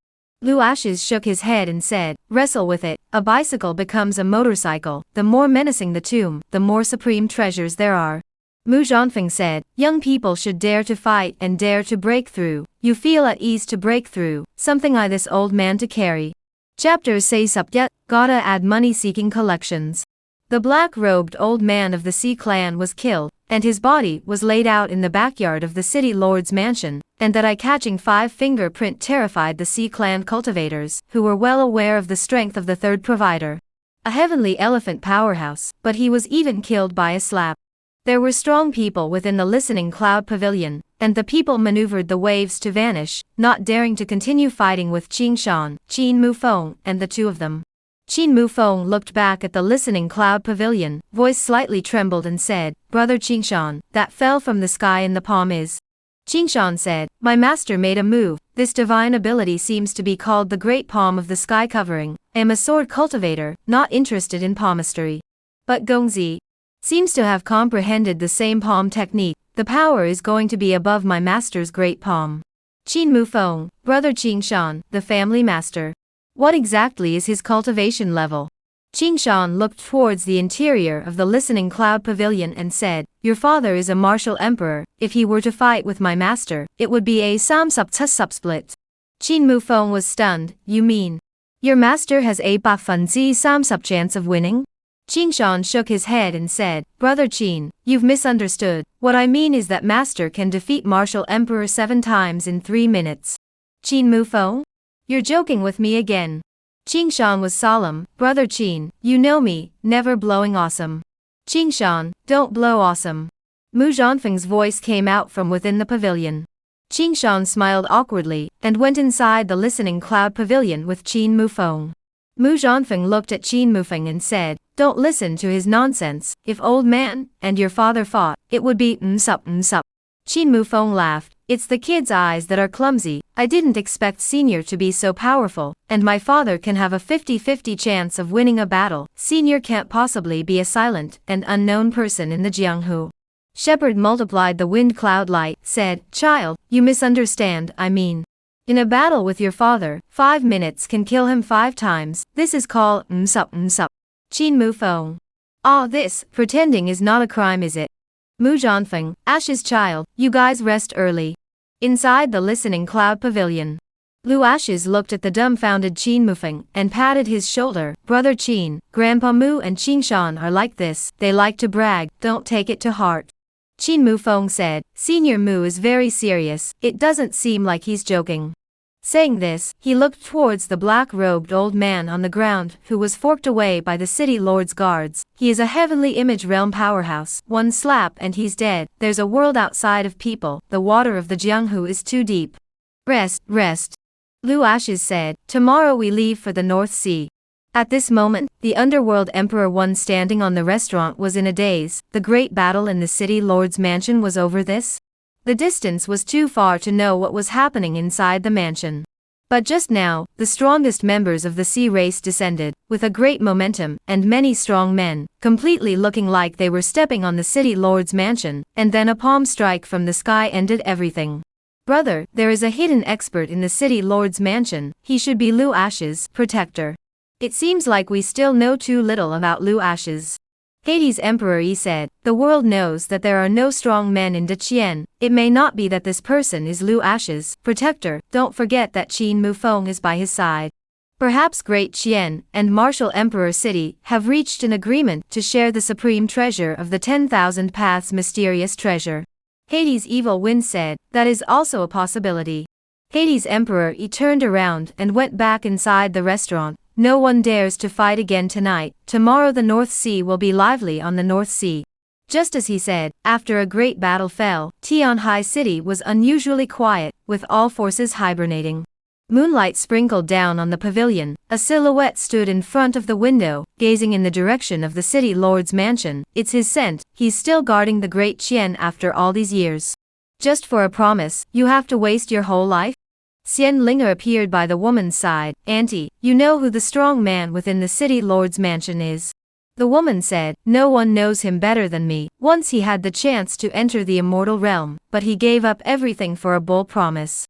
Lu Ashes shook his head and said, wrestle with it. A bicycle becomes a motorcycle. The more menacing the tomb, the more supreme treasures there are. Mu Zhanfeng said, young people should dare to fight and dare to break through. You feel at ease to break through, something I this old man to carry. Chapter say Supyat, gotta add money-seeking collections. The black-robed old man of the Sea clan was killed, and his body was laid out in the backyard of the city lord's mansion, and that eye-catching five-fingerprint terrified the Sea clan cultivators, who were well aware of the strength of the third provider. A heavenly elephant powerhouse, but he was even killed by a slap. There were strong people within the listening cloud pavilion, and the people maneuvered the waves to vanish, not daring to continue fighting with Qin Shan, Qin Mufeng, and the two of them. Qin Mufeng looked back at the listening cloud pavilion, voice slightly trembled and said, Brother Qingshan, that fell from the sky in the palm is. Qingshan said, my master made a move. This divine ability seems to be called the Great Palm of the Sky Covering. I am a sword cultivator, not interested in palmistry. But Gongzi seems to have comprehended the same palm technique. The power is going to be above my master's great palm. Qin Mufeng, Brother Qingshan, the family master. What exactly is his cultivation level? Qingshan looked towards the interior of the listening cloud pavilion and said, your father is a martial emperor. If he were to fight with my master, it would be a samsup split. Qin Mufeng was stunned. You mean? Your master has a bafunzi samsup chance of winning? Qingshan shook his head and said, Brother Qin, you've misunderstood. What I mean is that master can defeat martial emperor 7 times in 3 minutes. Qin Mufeng? You're joking with me again. Qingshan was solemn. Brother Qin, you know me, never blowing awesome. Qingshan, don't blow awesome. Mu Zhanfeng's voice came out from within the pavilion. Qingshan smiled awkwardly, and went inside the listening cloud pavilion with Qin Mufeng. Mu Zhanfeng looked at Qin Mufeng and said, don't listen to his nonsense. If old man and your father fought, it would be msup. Qin Mufeng laughed. It's the kid's eyes that are clumsy. I didn't expect Senior to be so powerful, and my father can have a 50-50 chance of winning a battle. Senior can't possibly be a silent and unknown person in the Jianghu. Shepherd multiplied the wind cloud light, said, child, you misunderstand. I mean, in a battle with your father, 5 minutes can kill him 5 times. This is called msup. Qin Mufeng. Ah, this, pretending is not a crime, is it? Mu Zhanfeng, Ash's child, you guys rest early. Inside the listening cloud pavilion, Lu Ashes looked at the dumbfounded Qin Mufeng and patted his shoulder. Brother Qin, Grandpa Mu and Qin Shan are like this, they like to brag, don't take it to heart. Qin Mufeng said, Senior Mu is very serious, it doesn't seem like he's joking. Saying this, he looked towards the black-robed old man on the ground who was forked away by the city lord's guards. He is a heavenly image realm powerhouse, one slap and he's dead. There's a world outside of people, the water of the Jianghu is too deep. Rest, rest. Lu Ashes said, tomorrow we leave for the North Sea. At this moment, the underworld emperor one standing on the restaurant was in a daze. The great battle in the city lord's mansion was over this? The distance was too far to know what was happening inside the mansion. But just now, the strongest members of the sea race descended, with a great momentum, and many strong men, completely looking like they were stepping on the city lord's mansion, and then a palm strike from the sky ended everything. Brother, there is a hidden expert in the city lord's mansion, he should be Lu Ashes' protector. It seems like we still know too little about Lu Ashes. Hades' emperor Yi said, the world knows that there are no strong men in Deqian. It may not be that this person is Lu Ashes' protector, don't forget that Qin Mufeng is by his side. Perhaps Great Qian and Martial Emperor City have reached an agreement to share the supreme treasure of the 10,000 Paths mysterious treasure. Hades' evil wind said, that is also a possibility. Hades' emperor Yi turned around and went back inside the restaurant. No one dares to fight again tonight, tomorrow the North Sea will be lively on the North Sea. Just as he said, after a great battle fell, Tianhai City was unusually quiet, with all forces hibernating. Moonlight sprinkled down on the pavilion, a silhouette stood in front of the window, gazing in the direction of the city lord's mansion. It's his scent, he's still guarding the great Qian after all these years. Just for a promise, you have to waste your whole life? Xian Linger appeared by the woman's side. Auntie, you know who the strong man within the city lord's mansion is? The woman said, no one knows him better than me. Once he had the chance to enter the immortal realm, but he gave up everything for a bold promise.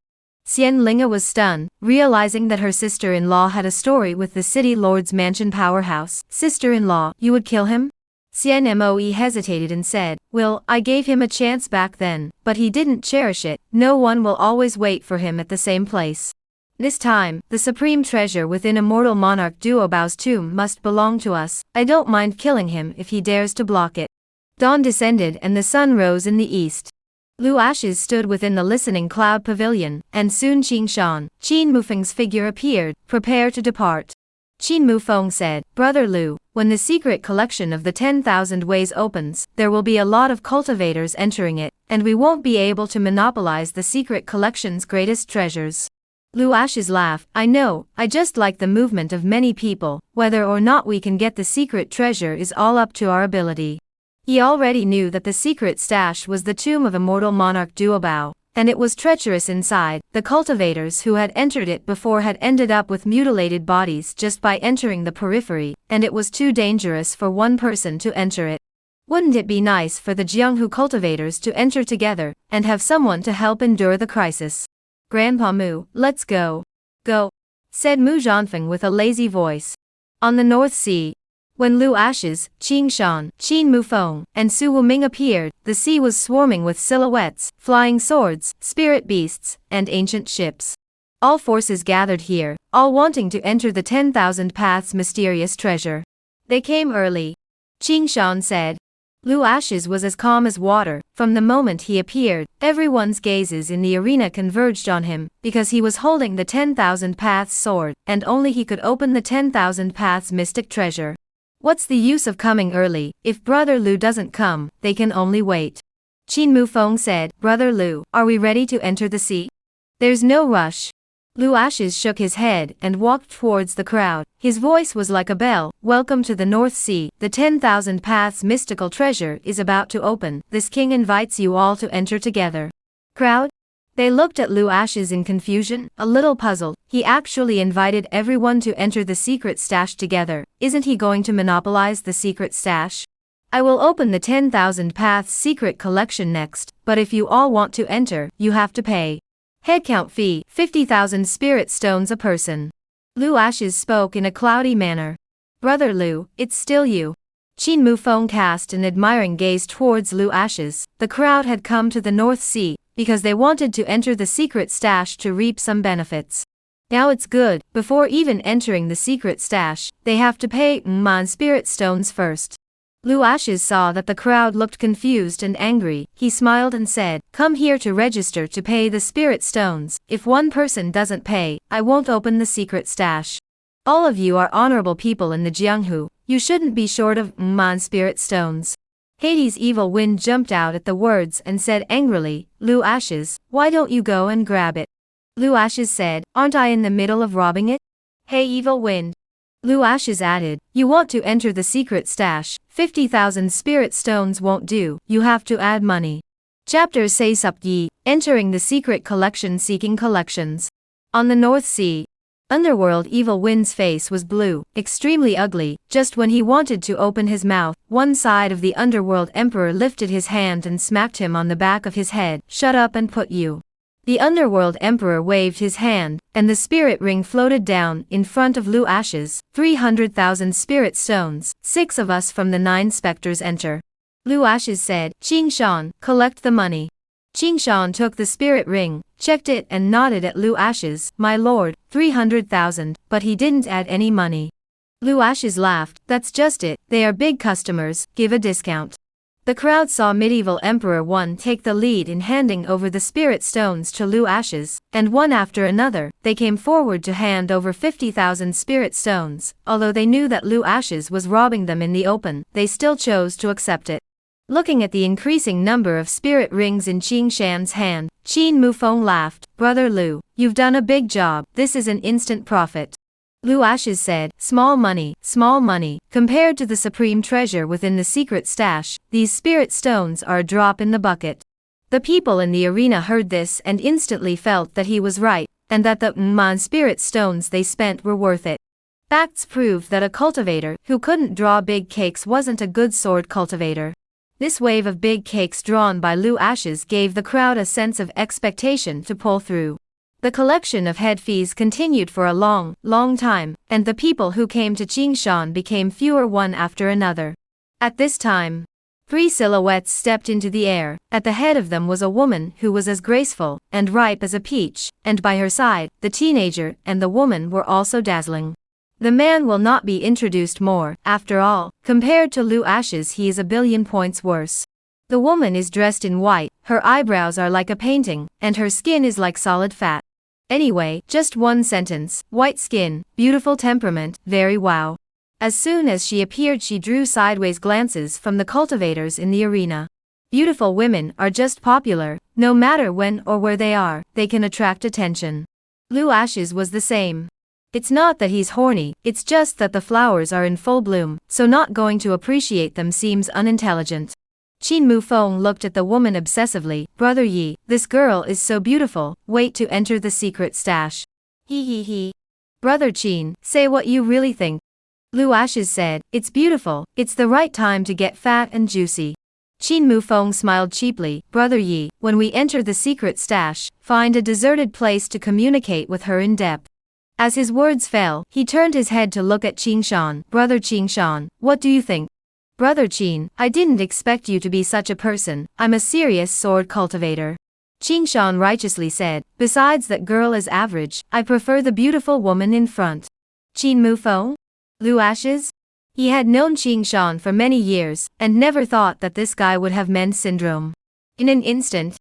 Xian Linger was stunned, realizing that her sister-in-law had a story with the city lord's mansion powerhouse. Sister-in-law, you would kill him? Xian Moe hesitated and said, well, I gave him a chance back then, but he didn't cherish it. No one will always wait for him at the same place. This time, the supreme treasure within immortal monarch Duobao's tomb must belong to us. I don't mind killing him if he dares to block it. Dawn descended and the sun rose in the east. Lu Ashes stood within the listening cloud pavilion, and soon Qin Shan, Qin Mufeng's figure appeared, prepare to depart. Qin Mufeng said, Brother Lu, when the secret collection of the 10,000 ways opens, there will be a lot of cultivators entering it, and we won't be able to monopolize the secret collection's greatest treasures. Lu Ashes laughed, I know, I just like the movement of many people, whether or not we can get the secret treasure is all up to our ability. He already knew that the secret stash was the tomb of immortal monarch Duobao, and it was treacherous inside. The cultivators who had entered it before had ended up with mutilated bodies just by entering the periphery, and it was too dangerous for one person to enter it. Wouldn't it be nice for the Jianghu cultivators to enter together, and have someone to help endure the crisis? Grandpa Mu, let's go. Go, said Mu Zhanfeng with a lazy voice. On the North Sea, when Lu Ashes, Qin Shan, Qin Mufeng, and Su Wuming appeared, the sea was swarming with silhouettes, flying swords, spirit beasts, and ancient ships. All forces gathered here, all wanting to enter the 10,000 Paths mysterious treasure. They came early. Qin Shan said. Lu Ashes was as calm as water. From the moment he appeared, everyone's gazes in the arena converged on him, because he was holding the 10,000 Paths sword, and only he could open the 10,000 Paths mystic treasure. What's the use of coming early? If Brother Lu doesn't come, they can only wait. Qin Mufeng said, Brother Lu, are we ready to enter the sea? There's no rush. Lu Ashes shook his head and walked towards the crowd. His voice was like a bell. Welcome to the North Sea. The 10,000 Paths mystical treasure is about to open. This king invites you all to enter together. Crowd? They looked at Lu Ashes in confusion, a little puzzled. He actually invited everyone to enter the secret stash together. Isn't he going to monopolize the secret stash? I will open the 10,000 Paths secret collection next, but if you all want to enter, you have to pay. Headcount fee, 50,000 spirit stones a person. Lu Ashes spoke in a cloudy manner. Brother Lu, it's still you. Qin Mufeng cast an admiring gaze towards Lu Ashes. The crowd had come to the North Sea because they wanted to enter the secret stash to reap some benefits. Now it's good, before even entering the secret stash, they have to pay man spirit stones first. Lu Ashes saw that the crowd looked confused and angry. He smiled and said, "Come here to register to pay the spirit stones. If one person doesn't pay, I won't open the secret stash. All of you are honorable people in the Jianghu. You shouldn't be short of man spirit stones." Hades' evil wind jumped out at the words and said angrily, "Lu Ashes, why don't you go and grab it?" Lu Ashes said, "Aren't I in the middle of robbing it?" "Hey evil wind." Lu Ashes added, "You want to enter the secret stash, 50,000 spirit stones won't do, you have to add money." Chapter Say Sup Yi, entering the secret collection seeking collections. On the North Sea, Underworld Evil Wind's face was blue, extremely ugly. Just when he wanted to open his mouth, one side of the Underworld Emperor lifted his hand and smacked him on the back of his head. "Shut up and put you." The Underworld Emperor waved his hand, and the spirit ring floated down in front of Lu Ashes. 300,000 spirit stones, 6 of us from the 9 specters enter. Lu Ashes said, "Qing Shan, collect the money." Qing Shan took the spirit ring, checked it and nodded at Lu Ashes. "My lord, 300,000, but he didn't add any money." Lu Ashes laughed, "That's just it, they are big customers, give a discount." The crowd saw Medieval Emperor 1 take the lead in handing over the spirit stones to Lu Ashes, and one after another, they came forward to hand over 50,000 spirit stones. Although they knew that Lu Ashes was robbing them in the open, they still chose to accept it. Looking at the increasing number of spirit rings in Qing Shan's hand, Qin Mufeng laughed, "Brother Lu, you've done a big job, this is an instant profit." Lu Ashes said, small money, compared to the supreme treasure within the secret stash, these spirit stones are a drop in the bucket." The people in the arena heard this and instantly felt that he was right, and that the man spirit stones they spent were worth it. Facts proved that a cultivator who couldn't draw big cakes wasn't a good sword cultivator. This wave of big cakes drawn by Lu Ashes gave the crowd a sense of expectation to pull through. The collection of head fees continued for a long time, and the people who came to Qingshan became fewer one after another. At this time, 3 silhouettes stepped into the air. At the head of them was a woman who was as graceful and ripe as a peach, and by her side, the teenager and the woman were also dazzling. The man will not be introduced more. After all, compared to Lu Ashes he is a billion points worse. The woman is dressed in white, her eyebrows are like a painting, and her skin is like solid fat. Anyway, just one sentence: white skin, beautiful temperament, very wow. As soon as she appeared she drew sideways glances from the cultivators in the arena. Beautiful women are just popular, no matter when or where they are, they can attract attention. Lu Ashes was the same. It's not that he's horny, it's just that the flowers are in full bloom, so not going to appreciate them seems unintelligent. Qin Mufeng looked at the woman obsessively. "Brother Yi, this girl is so beautiful, wait to enter the secret stash." He. "Brother Qin, say what you really think." Lu Ashes said, "It's beautiful, it's the right time to get fat and juicy." Qin Mufeng smiled cheaply. "Brother Yi, when we enter the secret stash, find a deserted place to communicate with her in depth." As his words fell, he turned his head to look at Qingshan. "Brother Qingshan, what do you think?" "Brother Qin, I didn't expect you to be such a person, I'm a serious sword cultivator." Qingshan righteously said, "Besides that girl is average, I prefer the beautiful woman in front." Qin Mufeng? Lu Ashes? He had known Qingshan for many years, and never thought that this guy would have men syndrome. In an instant,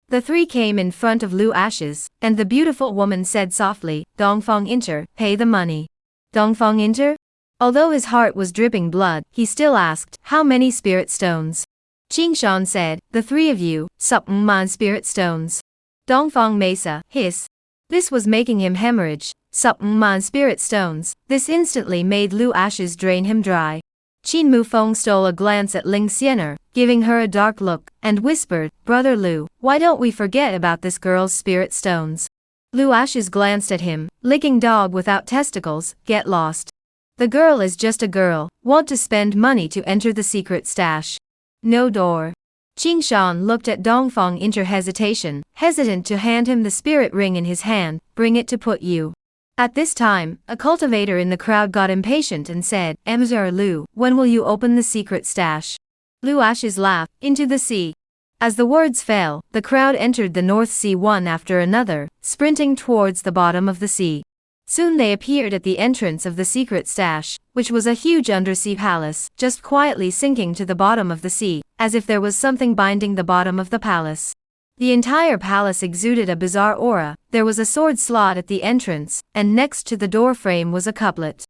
the 3 came in front of Lu Ashes, and the beautiful woman said softly, "Dongfang enter, pay the money." Dongfang enter? Although his heart was dripping blood, he still asked, "How many spirit stones?" Qingshan said, "The 3 of you, man spirit stones." Dongfang Mesa, hiss. This was making him hemorrhage. Man spirit stones. This instantly made Lu Ashes drain him dry. Qin Mufeng stole a glance at Ling Xiener, giving her a dark look, and whispered, "Brother Lu, why don't we forget about this girl's spirit stones?" Lu Ashes glanced at him, licking dog without testicles, get lost. The girl is just a girl, want to spend money to enter the secret stash. No door. Qingshan looked at Dongfang Inter hesitant to hand him the spirit ring in his hand. "Bring it to put you." At this time, a cultivator in the crowd got impatient and said, Mr. Lu, when will you open the secret stash? Lu Ashes laughed, into the sea. As the words fell, the crowd entered the North Sea one after another, sprinting towards the bottom of the sea. Soon they appeared at the entrance of the secret stash, which was a huge undersea palace, just quietly sinking to the bottom of the sea, as if there was something binding the bottom of the palace. The entire palace exuded a bizarre aura. There was a sword slot at the entrance, and next to the door frame was a couplet.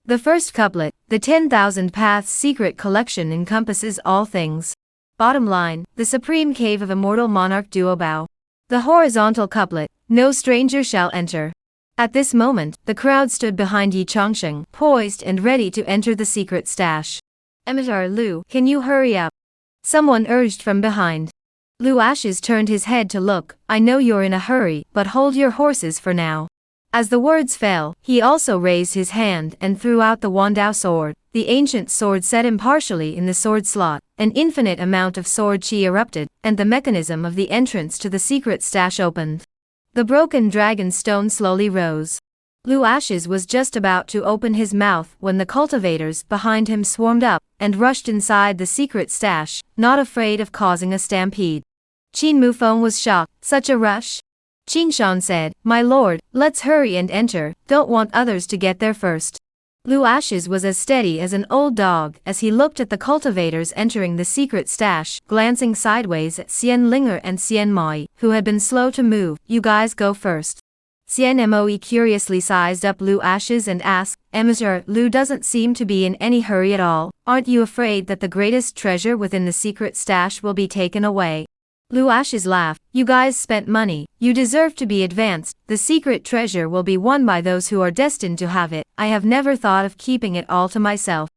The first couplet, the 10,000 Paths secret collection encompasses all things. Bottom line, the supreme cave of immortal monarch Duobao. The horizontal couplet, no stranger shall enter. At this moment, the crowd stood behind Yi Chongsheng, poised and ready to enter the secret stash. Mr. Lu, can you hurry up? Someone urged from behind. Lu Ashes turned his head to look. I know you're in a hurry, but hold your horses for now. As the words fell, he also raised his hand and threw out the Wandao sword. The ancient sword set impartially in the sword slot. An infinite amount of sword chi erupted, and the mechanism of the entrance to the secret stash opened. The broken dragon stone slowly rose. Lu Ashes was just about to open his mouth when the cultivators behind him swarmed up and rushed inside the secret stash, not afraid of causing a stampede. Qin Mufeng was shocked. Such a rush? Qin Shan said, My lord, let's hurry and enter, don't want others to get there first. Lu Ashes was as steady as an old dog as he looked at the cultivators entering the secret stash, glancing sideways at Xian Linger and Xian Moi, who had been slow to move. You guys go first. Xian Moe curiously sized up Lu Ashes and asked, Mr. Lu doesn't seem to be in any hurry at all. Aren't you afraid that the greatest treasure within the secret stash will be taken away? Lu Ashes laughed. You guys spent money. You deserve to be advanced. The secret treasure will be won by those who are destined to have it. I have never thought of keeping it all to myself.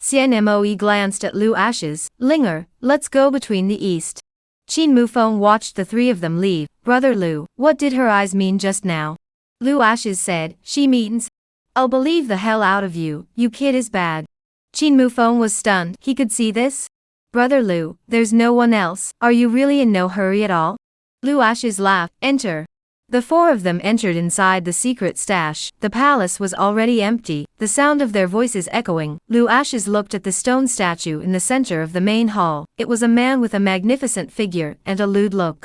Xian Moe glanced at Lu Ashes. Linger, let's go between the east. Qin Mufeng watched the three of them leave. Brother Lu, what did her eyes mean just now? Lu Ashes said, she means, I'll believe the hell out of you, you kid is bad. Qin Mufeng was stunned. He could see this? Brother Lu, there's no one else. Are you really in no hurry at all? Lu Ashes laughed. Enter. The four of them entered inside the secret stash. The palace was already empty, the sound of their voices echoing. Lu Ashes looked at the stone statue in the center of the main hall. It was a man with a magnificent figure and a lewd look.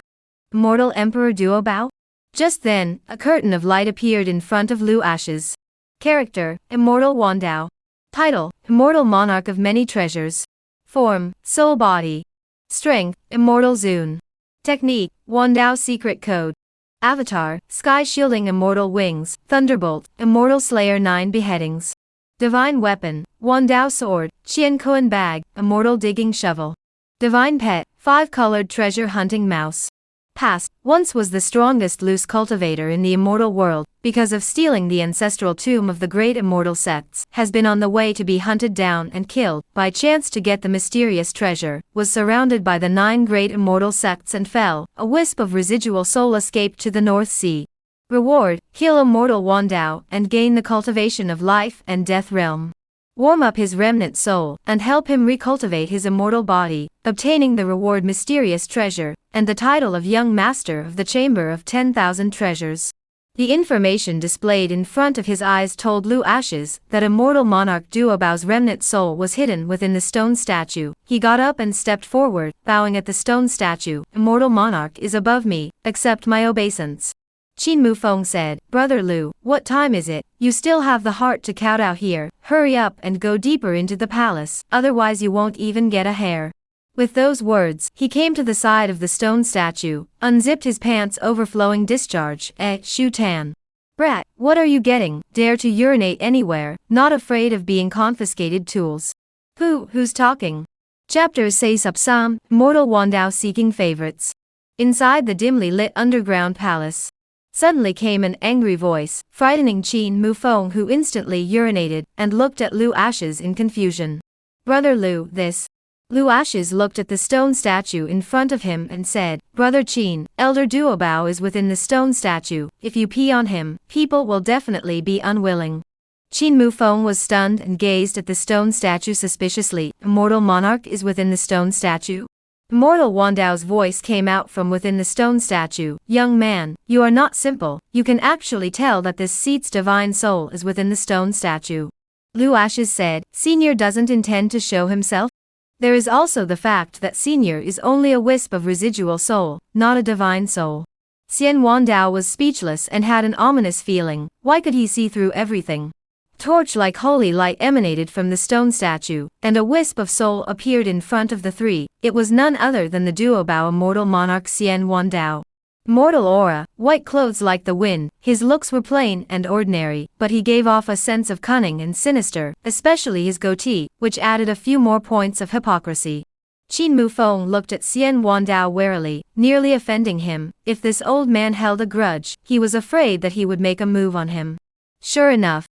Immortal Emperor Duobao? Just then, a curtain of light appeared in front of Lu Ashes. Character, Immortal Wandao. Title, Immortal Monarch of Many Treasures. Form, Soul Body. Strength, Immortal Zune. Technique, Wandao Secret Code. Avatar, Sky Shielding Immortal Wings, Thunderbolt, Immortal Slayer 9 Beheadings. Divine Weapon, Wandao Sword, Qian Koan Bag, Immortal Digging Shovel. Divine Pet, 5-colored Treasure Hunting Mouse. Past, once was the strongest loose cultivator in the immortal world, because of stealing the ancestral tomb of the great immortal sects, has been on the way to be hunted down and killed, by chance to get the mysterious treasure, was surrounded by the 9 great immortal sects and fell, a wisp of residual soul escaped to the North Sea. Reward, kill immortal Wandao and gain the cultivation of life and death realm. Warm up his remnant soul, and help him recultivate his immortal body, obtaining the reward mysterious treasure, and the title of Young Master of the Chamber of 10,000 Treasures. The information displayed in front of his eyes told Lu Ashes that immortal monarch Duobao's remnant soul was hidden within the stone statue. He got up and stepped forward, bowing at the stone statue. Immortal monarch is above me, accept my obeisance. Qin Mufeng said, Brother Lu, what time is it? You still have the heart to kowtow here. Hurry up and go deeper into the palace, otherwise you won't even get a hair. With those words, he came to the side of the stone statue, unzipped his pants overflowing discharge. Shu Tan. Brat, what are you getting? Dare to urinate anywhere, not afraid of being confiscated tools. Who's talking? Chapters say Subsam, Mortal Wandao seeking favorites. Inside the dimly lit underground palace. Suddenly came an angry voice, frightening Qin Mufeng, who instantly urinated and looked at Lu Ashes in confusion. Brother Lu, this. Lu Ashes looked at the stone statue in front of him and said, Brother Qin, Elder Duobao is within the stone statue. If you pee on him, people will definitely be unwilling. Qin Mufeng was stunned and gazed at the stone statue suspiciously. Immortal monarch is within the stone statue? Immortal Wandao's voice came out from within the stone statue. Young man, you are not simple, you can actually tell that this seat's divine soul is within the stone statue. Lu Ashes said, Senior doesn't intend to show himself? There is also the fact that Senior is only a wisp of residual soul, not a divine soul. Xian Wandao was speechless and had an ominous feeling. Why could he see through everything? Torch-like holy light emanated from the stone statue, and a wisp of soul appeared in front of the three. It was none other than the duobao immortal monarch Xian Wandao. Mortal aura, white clothes like the wind, his looks were plain and ordinary, but he gave off a sense of cunning and sinister, especially his goatee, which added a few more points of hypocrisy. Qin Mufeng looked at Xian Wandao warily, nearly offending him. If this old man held a grudge, he was afraid that he would make a move on him. Sure enough,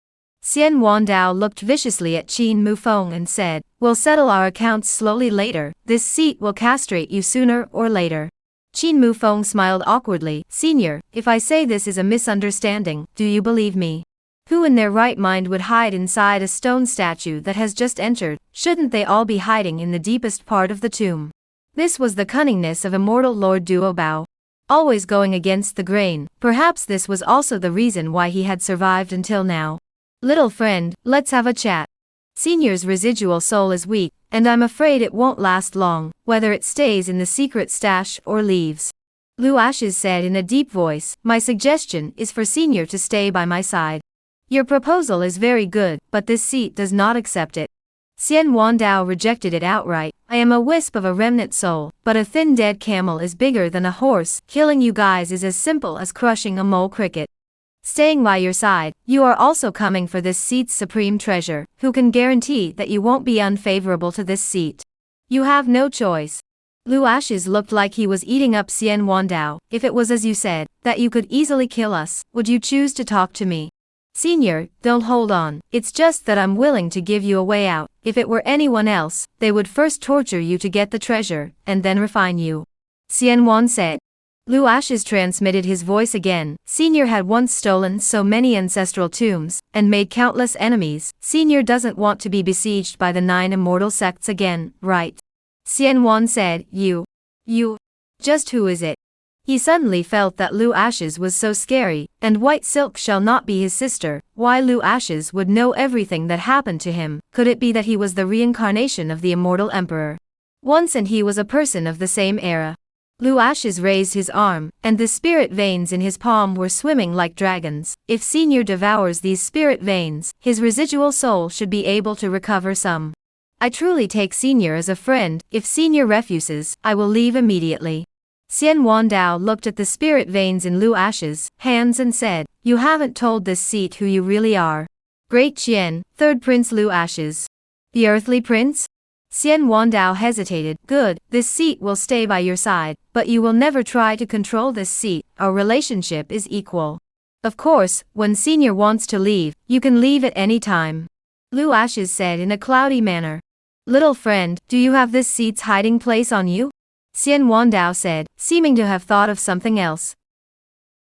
Xian Wandao looked viciously at Qin Mufeng and said, We'll settle our accounts slowly later, this seat will castrate you sooner or later. Qin Mufeng smiled awkwardly. Senior, if I say this is a misunderstanding, do you believe me? Who in their right mind would hide inside a stone statue that has just entered? Shouldn't they all be hiding in the deepest part of the tomb? This was the cunningness of immortal Lord Duobao. Always going against the grain, perhaps this was also the reason why he had survived until now. Little friend, let's have a chat. Senior's residual soul is weak, and I'm afraid it won't last long, whether it stays in the secret stash or leaves. Lu Ashes said in a deep voice, My suggestion is for Senior to stay by my side. Your proposal is very good, but this seat does not accept it. Xian Wandao rejected it outright. I am a wisp of a remnant soul, but a thin dead camel is bigger than a horse. Killing you guys is as simple as crushing a mole cricket. Staying by your side, you are also coming for this seat's supreme treasure. Who can guarantee that you won't be unfavorable to this seat? You have no choice. Lu Ashes looked like he was eating up Xian Wandao. If it was as you said, that you could easily kill us, would you choose to talk to me? Senior, don't hold on, it's just that I'm willing to give you a way out. If it were anyone else, they would first torture you to get the treasure, and then refine you. Xian Wan said. Lu Ashes transmitted his voice again. Senior had once stolen so many ancestral tombs, and made countless enemies. Senior doesn't want to be besieged by the 9 immortal sects again, right? Xian Wan said, You. Just who is it? He suddenly felt that Lu Ashes was so scary, and white silk shall not be his sister. Why Lu Ashes would know everything that happened to him? Could it be that he was the reincarnation of the immortal emperor? Once and he was a person of the same era. Lu Ashes raised his arm, and the spirit veins in his palm were swimming like dragons. If Senior devours these spirit veins, his residual soul should be able to recover some. I truly take Senior as a friend. If Senior refuses, I will leave immediately. Xian Wandao looked at the spirit veins in Lu Ashes' hands and said, You haven't told this seat who you really are. Great Qian, third Prince Lu Ashes. The earthly prince? Xian Wandao hesitated. Good, this seat will stay by your side, but you will never try to control this seat. Our relationship is equal. Of course, when Senior wants to leave, you can leave at any time. Lu Ashes said in a cloudy manner. Little friend, do you have this seat's hiding place on you? Xian Wandao said, seeming to have thought of something else.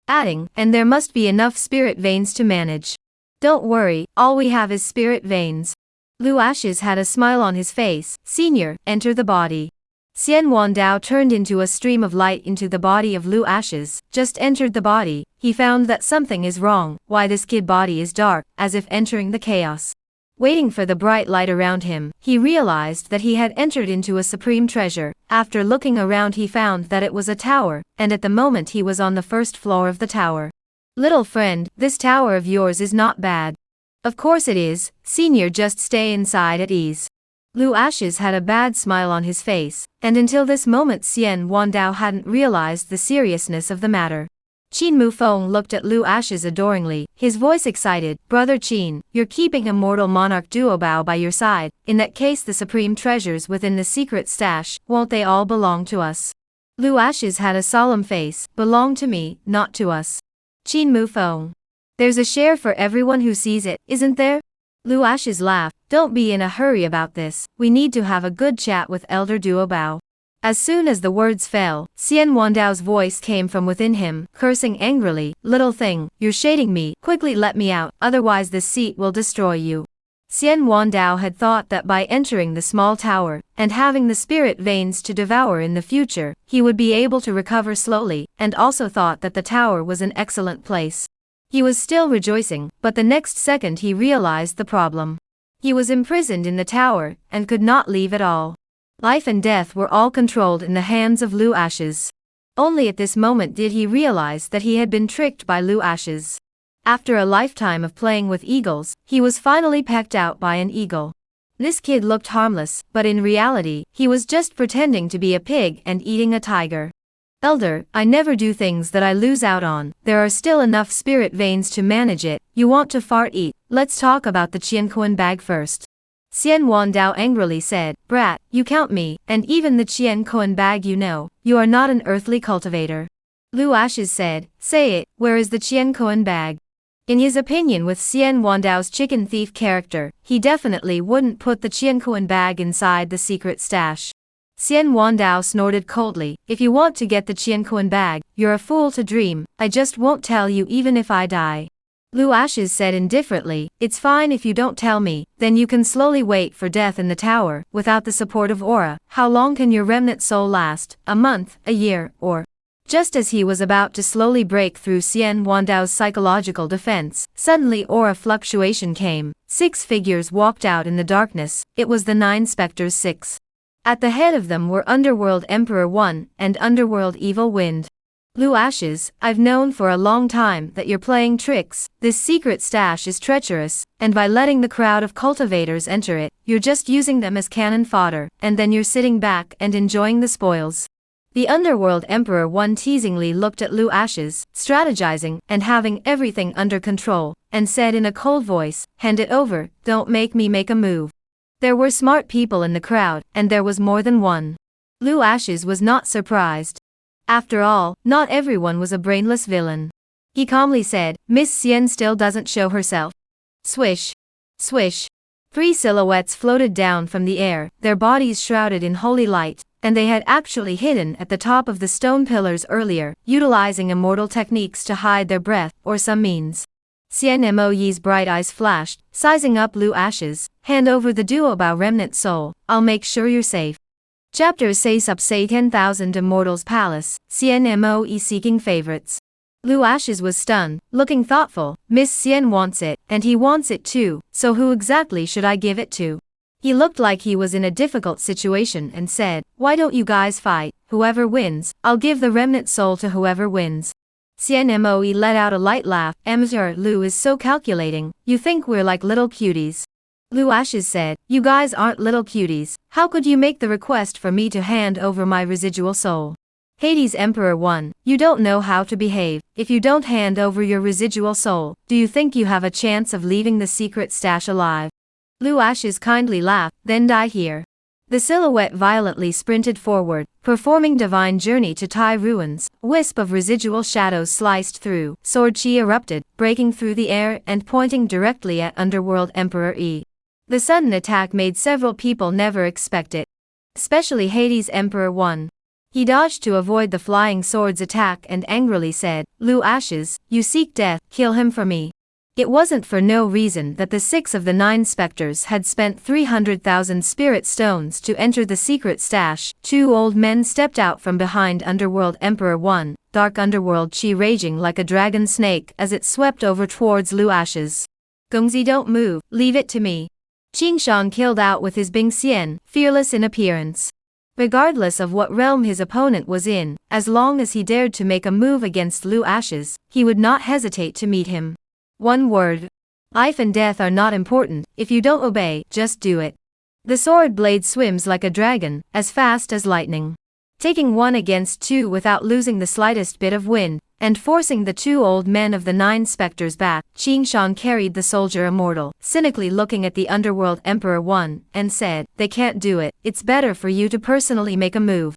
Adding, and there must be enough spirit veins to manage. Don't worry, all we have is spirit veins. Lu Ashes had a smile on his face. Senior, enter the body. Xian Wandao turned into a stream of light into the body of Lu Ashes. Just entered the body, he found that something is wrong. Why this kid body is dark, as if entering the chaos. Waiting for the bright light around him, he realized that he had entered into a supreme treasure. After looking around he found that it was a tower, and at the moment he was on the first floor of the tower. Little friend, this tower of yours is not bad. Of course it is, Senior, just stay inside at ease. Lu Ashes had a bad smile on his face, and until this moment Xian Wandao hadn't realized the seriousness of the matter. Qin Mufeng looked at Lu Ashes adoringly, his voice excited. Brother Qin, you're keeping immortal monarch Duobao by your side. In that case the supreme treasures within the secret stash, won't they all belong to us? Lu Ashes had a solemn face. Belong to me, not to us. Qin Mufeng. There's a share for everyone who sees it, isn't there? Lu Ashes laughed. Don't be in a hurry about this, we need to have a good chat with Elder Duobao. As soon as the words fell, Xian Wandao's voice came from within him, cursing angrily. Little thing, you're shading me, quickly let me out, otherwise this seat will destroy you. Xian Wandao had thought that by entering the small tower, and having the spirit veins to devour in the future, he would be able to recover slowly, and also thought that the tower was an excellent place. He was still rejoicing, but the next second he realized the problem. He was imprisoned in the tower, and could not leave at all. Life and death were all controlled in the hands of Lu Ashes. Only at this moment did he realize that he had been tricked by Lu Ashes. After a lifetime of playing with eagles, he was finally pecked out by an eagle. This kid looked harmless, but in reality, he was just pretending to be a pig and eating a tiger. Elder, I never do things that I lose out on, there are still enough spirit veins to manage it, you want to fart eat, let's talk about the Qianquan bag first. Xian Wandao angrily said, brat, you count me, and even the Qianquan bag you are not an earthly cultivator. Lu Ashes said, say it, where is the Qianquan bag? In his opinion with Xian Wandao's chicken thief character, he definitely wouldn't put the Qianquan bag inside the secret stash. Xian Wandao snorted coldly, if you want to get the Qianquan bag, you're a fool to dream, I just won't tell you even if I die. Lu Ashes said indifferently, it's fine if you don't tell me, then you can slowly wait for death in the tower, without the support of aura. How long can your remnant soul last? A month, a year, or... Just as he was about to slowly break through Xian Wandao's psychological defense, suddenly aura fluctuation came. 6 figures walked out in the darkness, it was the 9 specters 6. At the head of them were Underworld Emperor 1, and Underworld Evil Wind. Lu Ashes, I've known for a long time that you're playing tricks, this secret stash is treacherous, and by letting the crowd of cultivators enter it, you're just using them as cannon fodder, and then you're sitting back and enjoying the spoils. The Underworld Emperor 1 teasingly looked at Lu Ashes, strategizing, and having everything under control, and said in a cold voice, hand it over, don't make me make a move. There were smart people in the crowd, and there was more than one. Lu Ashes was not surprised. After all, not everyone was a brainless villain. He calmly said, Miss Xian still doesn't show herself. Swish. Swish. 3 silhouettes floated down from the air, their bodies shrouded in holy light, and they had actually hidden at the top of the stone pillars earlier, utilizing immortal techniques to hide their breath, or some means. Xian Moyi's bright eyes flashed, sizing up Lu Ashes, hand over the Duobao remnant soul, I'll make sure you're safe. Chapter 6 up say 10,000 Immortals Palace, Xian Moi seeking favorites. Lu Ashes was stunned, looking thoughtful, Miss Xian wants it, and he wants it too, so who exactly should I give it to? He looked like he was in a difficult situation and said, why don't you guys fight, whoever wins, I'll give the remnant soul to whoever wins. Xian Moi let out a light laugh, Lu is so calculating, you think we're like little cuties. Lu Ashes said, you guys aren't little cuties, how could you make the request for me to hand over my residual soul? Hades Emperor 1, you don't know how to behave, if you don't hand over your residual soul, do you think you have a chance of leaving the secret stash alive? Lu Ashes kindly laughed, then die here. The silhouette violently sprinted forward, performing divine journey to Tai ruins, wisp of residual shadows sliced through, sword chi erupted, breaking through the air and pointing directly at Underworld Emperor E. The sudden attack made several people never expect it. Especially Hades Emperor 1. He dodged to avoid the flying sword's attack and angrily said, Lu Ashes, you seek death, kill him for me. It wasn't for no reason that the 6 of the 9 specters had spent 300,000 spirit stones to enter the secret stash. 2 old men stepped out from behind Underworld Emperor 1, dark underworld chi raging like a dragon snake as it swept over towards Lu Ashes. Gongzi, don't move, leave it to me. Qingshan killed out with his Bing Xian, fearless in appearance. Regardless of what realm his opponent was in, as long as he dared to make a move against Lu Ashes, he would not hesitate to meet him. One word. Life and death are not important, if you don't obey, just do it. The sword blade swims like a dragon, as fast as lightning. Taking 1 against 2 without losing the slightest bit of wind, and forcing the 2 old men of the 9 specters back, Qingshan carried the soldier immortal, cynically looking at the Underworld Emperor 1, and said, they can't do it, it's better for you to personally make a move.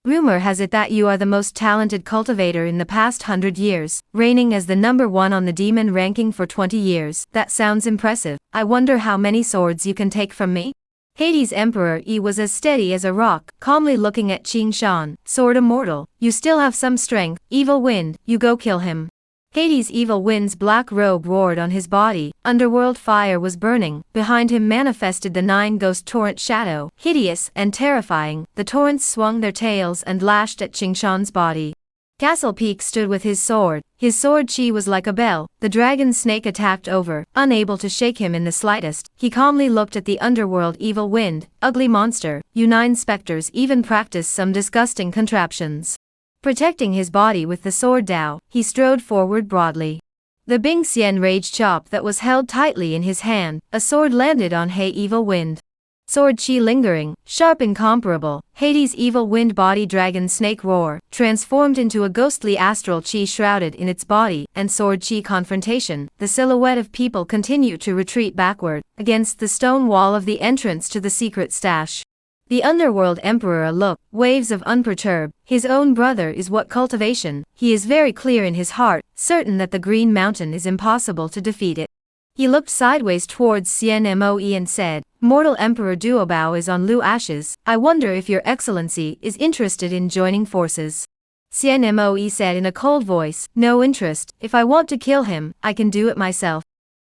Rumor has it that you are the most talented cultivator in the past 100 years, reigning as the number 1 on the demon ranking for 20 years. That sounds impressive. I wonder how many swords you can take from me? Hades Emperor E was as steady as a rock, calmly looking at Qingshan, sword immortal, you still have some strength, evil wind, you go kill him. Hades' evil wind's black robe roared on his body, underworld fire was burning, behind him manifested the 9 ghost torrent shadow, hideous and terrifying, the torrents swung their tails and lashed at Qingshan's body. Castle Peak stood with his sword chi was like a bell, the dragon snake attacked over, unable to shake him in the slightest, he calmly looked at the underworld evil wind, ugly monster, you 9 specters even practiced some disgusting contraptions. Protecting his body with the sword Dao, he strode forward broadly. The Bing Xian rage chop that was held tightly in his hand, a sword landed on Hey evil wind. Sword chi lingering, sharp incomparable, Hades' evil wind body dragon snake roar, transformed into a ghostly astral chi shrouded in its body, and sword chi confrontation, the silhouette of people continue to retreat backward, against the stone wall of the entrance to the secret stash. The underworld emperor a look, waves of unperturbed, his own brother is what cultivation, he is very clear in his heart, certain that the Green Mountain is impossible to defeat it. He looked sideways towards Xianmoe and said, Mortal Emperor Duobao is on Lu Ashes, I wonder if your excellency is interested in joining forces. Xianmoe said in a cold voice, no interest, if I want to kill him, I can do it myself.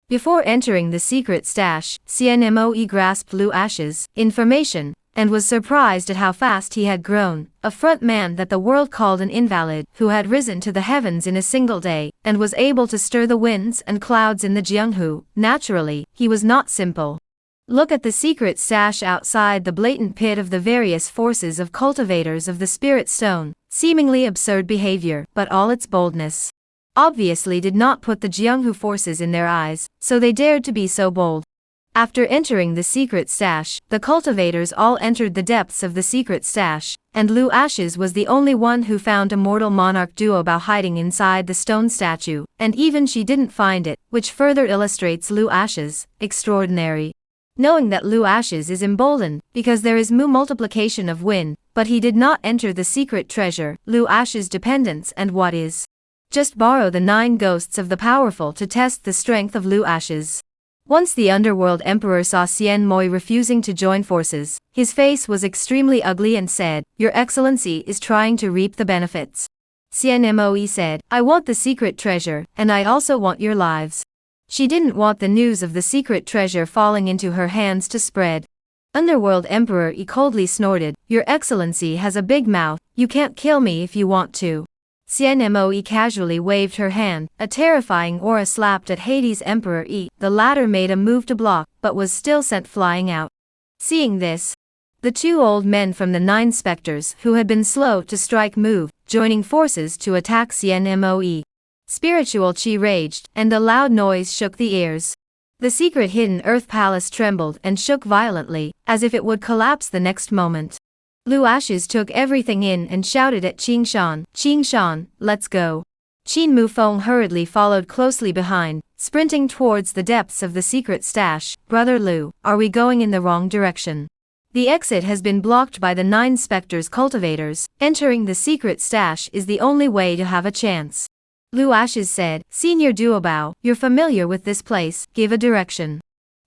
Before entering the secret stash, Xianmoe grasped Lu Ashes' information, and was surprised at how fast he had grown, a front man that the world called an invalid, who had risen to the heavens in a single day, and was able to stir the winds and clouds in the Jianghu. Naturally, he was not simple. Look at the secret stash outside the blatant pit of the various forces of cultivators of the spirit stone, seemingly absurd behavior, but all its boldness obviously did not put the Jianghu forces in their eyes, so they dared to be so bold. After entering the secret stash, the cultivators all entered the depths of the secret stash, and Lu Ashes was the only one who found immortal monarch Duobao hiding inside the stone statue, and even she didn't find it, which further illustrates Lu Ashes' extraordinary. Knowing that Lu Ashes is emboldened, because there is multiplication of wind, but he did not enter the secret treasure, Lu Ashes' dependence and what is. Just borrow the 9 ghosts of the powerful to test the strength of Lu Ashes. Once the underworld emperor saw Xianmoe refusing to join forces, his face was extremely ugly and said, Your Excellency is trying to reap the benefits. Xianmoe said, I want the secret treasure, and I also want your lives. She didn't want the news of the secret treasure falling into her hands to spread. Underworld emperor coldly snorted, Your Excellency has a big mouth, you can't kill me if you want to. Xianmoe casually waved her hand, a terrifying aura slapped at Hades' Emperor the latter made a move to block, but was still sent flying out. Seeing this, the 2 old men from the 9 specters who had been slow to strike moved, joining forces to attack Xianmoe. Spiritual chi raged, and a loud noise shook the ears. The secret hidden earth palace trembled and shook violently, as if it would collapse the next moment. Lu Ashes took everything in and shouted at Qingshan, let's go. Qin Mufeng hurriedly followed closely behind, sprinting towards the depths of the secret stash. Brother Lu, are we going in the wrong direction? The exit has been blocked by the 9 specters cultivators, entering the secret stash is the only way to have a chance. Lu Ashes said, Senior Duobao, you're familiar with this place, give a direction.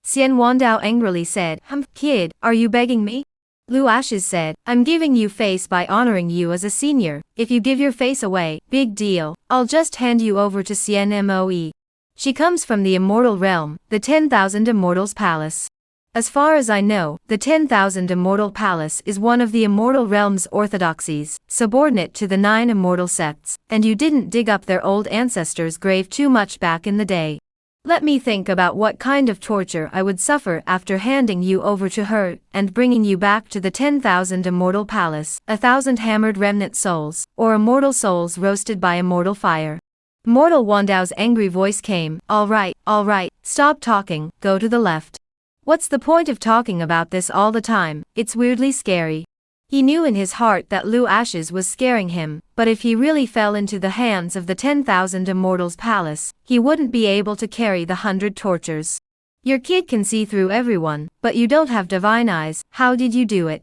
Xian Wandao angrily said, Kid, are you begging me? Lu Ashes said, I'm giving you face by honoring you as a senior, if you give your face away, big deal, I'll just hand you over to Xianmoe. She comes from the immortal realm, the 10,000 Immortals Palace. As far as I know, the 10,000 Immortal Palace is one of the immortal realm's orthodoxies, subordinate to the 9 immortal sects, and you didn't dig up their old ancestors' grave too much back in the day. Let me think about what kind of torture I would suffer after handing you over to her, and bringing you back to the 10,000 Immortal Palace, 1,000 hammered remnant souls, or immortal souls roasted by immortal fire. Mortal Wandao's angry voice came, all right, stop talking, go to the left. What's the point of talking about this all the time, it's weirdly scary. He knew in his heart that Lu Ashes was scaring him, but if he really fell into the hands of the 10,000 Immortals Palace, he wouldn't be able to carry the 100 tortures. Your kid can see through everyone, but you don't have divine eyes, how did you do it?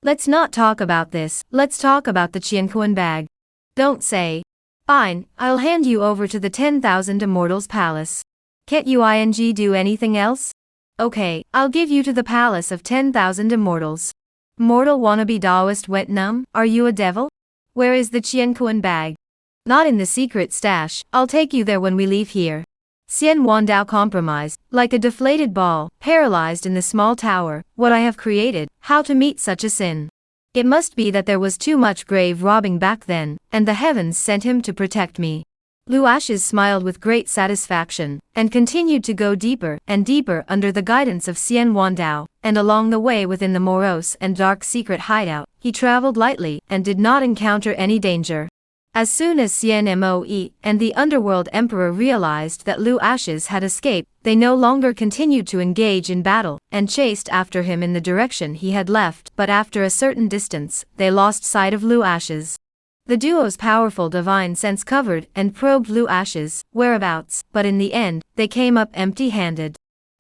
Let's not talk about this, let's talk about the Qianquan bag. Don't say. Fine, I'll hand you over to the 10,000 Immortals Palace. Can't you do anything else? Okay, I'll give you to the Palace of 10,000 Immortals. Mortal wannabe Taoist went numb, are you a devil? Where is the Qianquan bag? Not in the secret stash, I'll take you there when we leave here. Xian Wandao compromised, like a deflated ball, paralyzed in the small tower. What I have created, how to meet such a sin? It must be that there was too much grave robbing back then, and the heavens sent him to protect me. Lu Ashes smiled with great satisfaction, and continued to go deeper and deeper under the guidance of Xian Wandao, and along the way within the morose and dark secret hideout, he traveled lightly and did not encounter any danger. As soon as Xian Moe and the underworld emperor realized that Lu Ashes had escaped, they no longer continued to engage in battle, and chased after him in the direction he had left, but after a certain distance, they lost sight of Lu Ashes. The duo's powerful divine sense covered and probed Lu Ashes' whereabouts, but in the end, they came up empty-handed.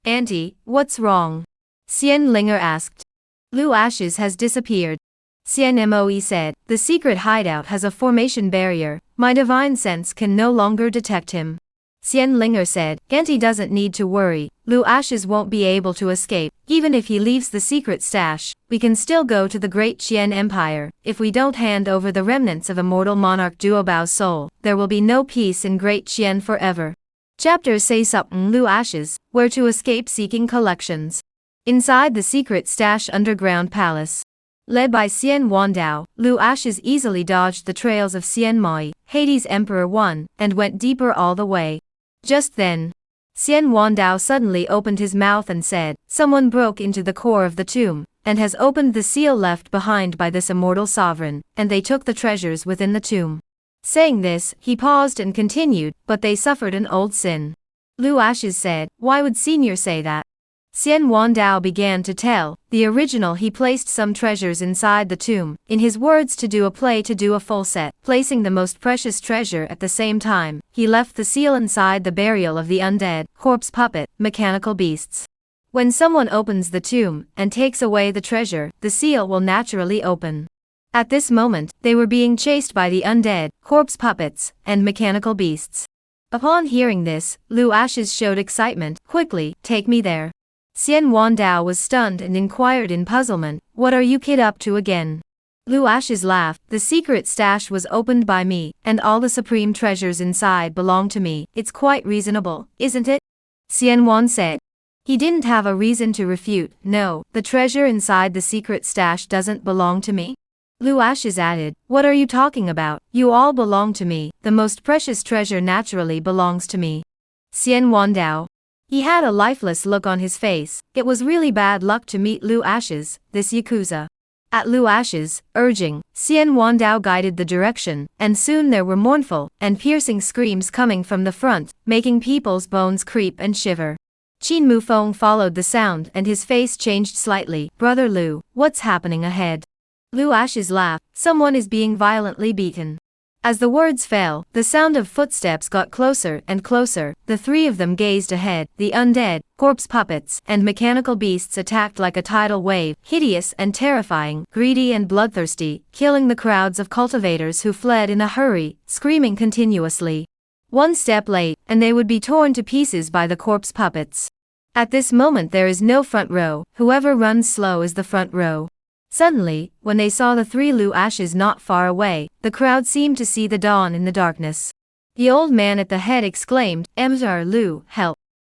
"Auntie, what's wrong?" Xian Linger asked. "Lu Ashes has disappeared," Xian Moe said. "The secret hideout has a formation barrier, my divine sense can no longer detect him." Xian Linger said, "Auntie doesn't need to worry, Lu Ashes won't be able to escape, even if he leaves the secret stash, we can still go to the great Qian Empire. If we don't hand over the remnants of immortal monarch Duobao's soul, there will be no peace in great Qian forever." Chapter Say Something Lu Ashes, Where to Escape Seeking Collections. Inside the secret stash underground palace. Led by Xian Wandao, Lu Ashes easily dodged the trails of Xian Moe, Hades Emperor 1, and went deeper all the way. Just then, Xian Wandao suddenly opened his mouth and said, "Someone broke into the core of the tomb, and has opened the seal left behind by this immortal sovereign, and they took the treasures within the tomb." Saying this, he paused and continued, "But they suffered an old sin." Lu Ashes said, "Why would Senior say that?" Xian Wandao began to tell, the original he placed some treasures inside the tomb, in his words to do a play to do a full set, placing the most precious treasure at the same time, he left the seal inside the burial of the undead, corpse puppet, mechanical beasts. When someone opens the tomb, and takes away the treasure, the seal will naturally open. At this moment, they were being chased by the undead, corpse puppets, and mechanical beasts. Upon hearing this, Lu Ashes showed excitement. "Quickly, take me there." Xian Wandao was stunned and inquired in puzzlement, "What are you kid up to again?" Lu Ashes laughed, "The secret stash was opened by me, and all the supreme treasures inside belong to me. It's quite reasonable, isn't it?" Xian Wan said. He didn't have a reason to refute. "No, the treasure inside the secret stash doesn't belong to me." Lu Ashes added, "What are you talking about? You all belong to me, the most precious treasure naturally belongs to me." Xian Wandao. He had a lifeless look on his face. It was really bad luck to meet Lu Ashes, this Yakuza. At Lu Ashes' urging, Xian Wandao guided the direction, and soon there were mournful and piercing screams coming from the front, making people's bones creep and shiver. Qin Mufeng followed the sound and his face changed slightly. "Brother Lu, what's happening ahead?" Lu Ashes laughed, "Someone is being violently beaten." As the words fell, the sound of footsteps got closer and closer. The three of them gazed ahead. The undead, corpse puppets, and mechanical beasts attacked like a tidal wave, hideous and terrifying, greedy and bloodthirsty, killing the crowds of cultivators who fled in a hurry, screaming continuously. One step late, and they would be torn to pieces by the corpse puppets. At this moment there is no front row, whoever runs slow is the front row. Suddenly, when they saw the three Lu Ashes not far away, the crowd seemed to see the dawn in the darkness. The old man at the head exclaimed, "Emperor Lu, help!"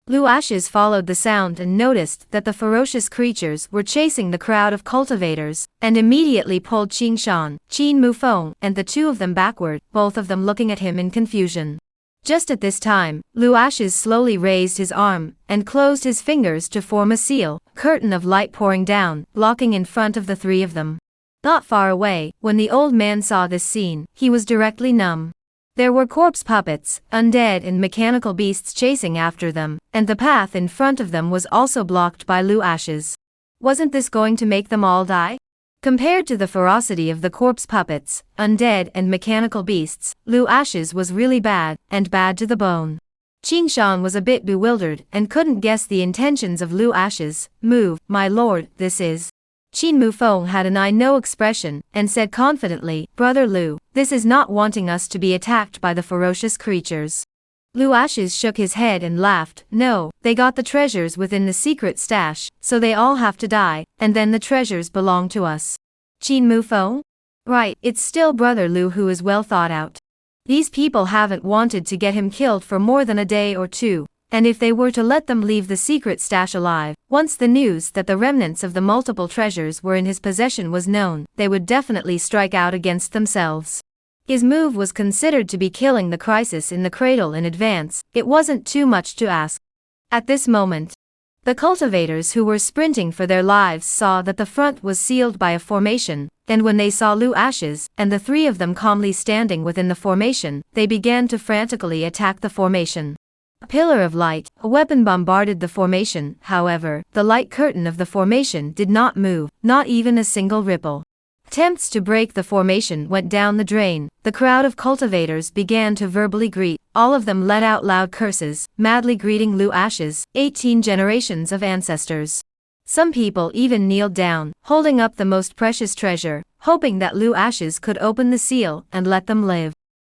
Lu Ashes followed the sound and noticed that the ferocious creatures were chasing the crowd of cultivators, and immediately pulled Qing Shan, Qin Mufeng, and the two of them backward, both of them looking at him in confusion. Just at this time, Lu Ashes slowly raised his arm, and closed his fingers to form a seal, curtain of light pouring down, blocking in front of the three of them. Not far away, when the old man saw this scene, he was directly numb. There were corpse puppets, undead and mechanical beasts chasing after them, and the path in front of them was also blocked by Lu Ashes. Wasn't this going to make them all die? Compared to the ferocity of the corpse puppets, undead and mechanical beasts, Lu Ashes was really bad, and bad to the bone. Qing Shan was a bit bewildered and couldn't guess the intentions of Lu Ashes. "Move, my lord, this is." Qin Mufeng had an I-know expression, and said confidently, "Brother Lu, this is not wanting us to be attacked by the ferocious creatures." Lu Ashes shook his head and laughed, "No, they got the treasures within the secret stash, so they all have to die, and then the treasures belong to us." Qin Mufeng? Right, it's still Brother Lu who is well thought out. These people haven't wanted to get him killed for more than a day or two, and if they were to let them leave the secret stash alive, once the news that the remnants of the multiple treasures were in his possession was known, they would definitely strike out against themselves. His move was considered to be killing the crisis in the cradle in advance. It wasn't too much to ask. At this moment, the cultivators who were sprinting for their lives saw that the front was sealed by a formation, and when they saw Lu Ashes and the three of them calmly standing within the formation, they began to frantically attack the formation. A pillar of light, a weapon bombarded the formation. However, the light curtain of the formation did not move, not even a single ripple. Attempts to break the formation went down the drain. The crowd of cultivators began to verbally greet. All of them let out loud curses, madly greeting Lu Ashes, 18 generations of ancestors. Some people even kneeled down, holding up the most precious treasure, hoping that Lu Ashes could open the seal and let them live.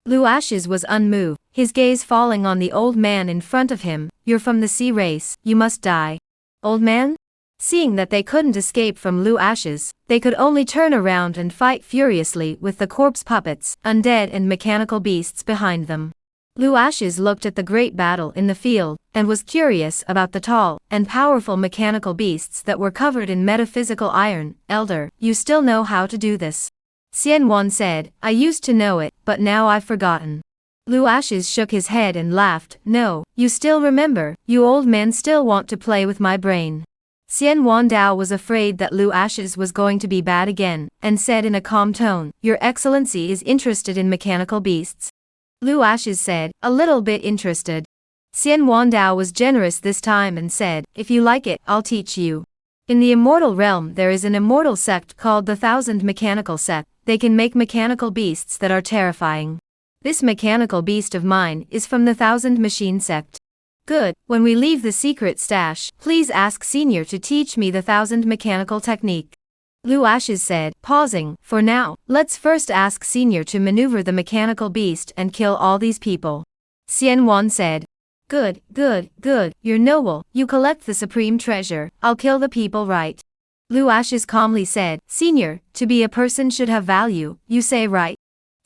Lu Ashes was unmoved, his gaze falling on the old man in front of him. "You're from the sea race, you must die." Old man? Seeing that they couldn't escape from Lu Ashes, they could only turn around and fight furiously with the corpse puppets, undead and mechanical beasts behind them. Lu Ashes looked at the great battle in the field, and was curious about the tall and powerful mechanical beasts that were covered in metaphysical iron. "Elder, you still know how to do this?" Xian Wan said, "I used to know it, but now I've forgotten." Lu Ashes shook his head and laughed. "No, you still remember, you old men still want to play with my brain." Xian Wan Dao was afraid that Lu Ashes was going to be bad again, and said in a calm tone, "Your Excellency is interested in mechanical beasts?" Lu Ashes said, "A little bit interested." Xian Wan Dao was generous this time and said, "If you like it, I'll teach you." In the immortal realm there is an immortal sect called the Thousand Mechanical Sect. They can make mechanical beasts that are terrifying. This mechanical beast of mine is from the Thousand Machine Sect. "Good, when we leave the secret stash, please ask Senior to teach me the Thousand Mechanical Technique." Lu Ashes said, pausing, "For now, let's first ask Senior to maneuver the mechanical beast and kill all these people." Xian Wan said, Good, you're noble, you collect the supreme treasure, I'll kill the people right." Lu Ashes calmly said, "Senior, to be a person should have value, you say right?"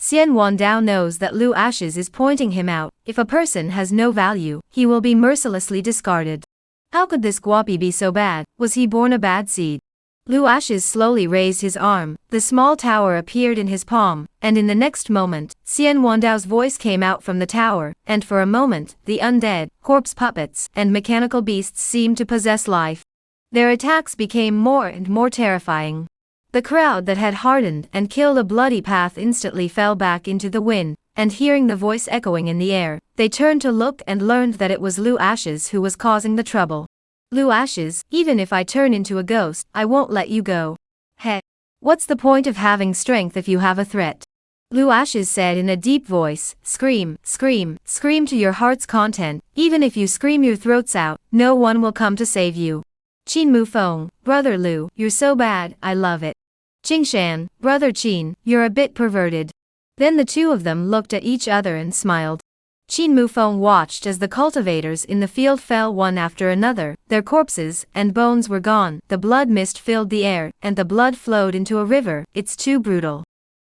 Xian Wan Dao knows that Lu Ashes is pointing him out. If a person has no value, he will be mercilessly discarded. How could this Guapi be so bad? Was he born a bad seed? Lu Ashes slowly raised his arm, the small tower appeared in his palm, and in the next moment, Xian Wandao's voice came out from the tower, and for a moment, the undead, corpse puppets, and mechanical beasts seemed to possess life. Their attacks became more and more terrifying. The crowd that had hardened and killed a bloody path instantly fell back into the wind, and hearing the voice echoing in the air, they turned to look and learned that it was Lu Ashes who was causing the trouble. "Lu Ashes, even if I turn into a ghost, I won't let you go." "Heh. What's the point of having strength if you have a threat?" Lu Ashes said in a deep voice, "Scream, scream, scream to your heart's content. Even if you scream your throats out, no one will come to save you." "Qin Mufeng, brother Lu, you're so bad, I love it." "Jingshan, brother Qin, you're a bit perverted." Then the two of them looked at each other and smiled. Qin Mufeng watched as the cultivators in the field fell one after another. Their corpses and bones were gone, the blood mist filled the air, and the blood flowed into a river. It's too brutal.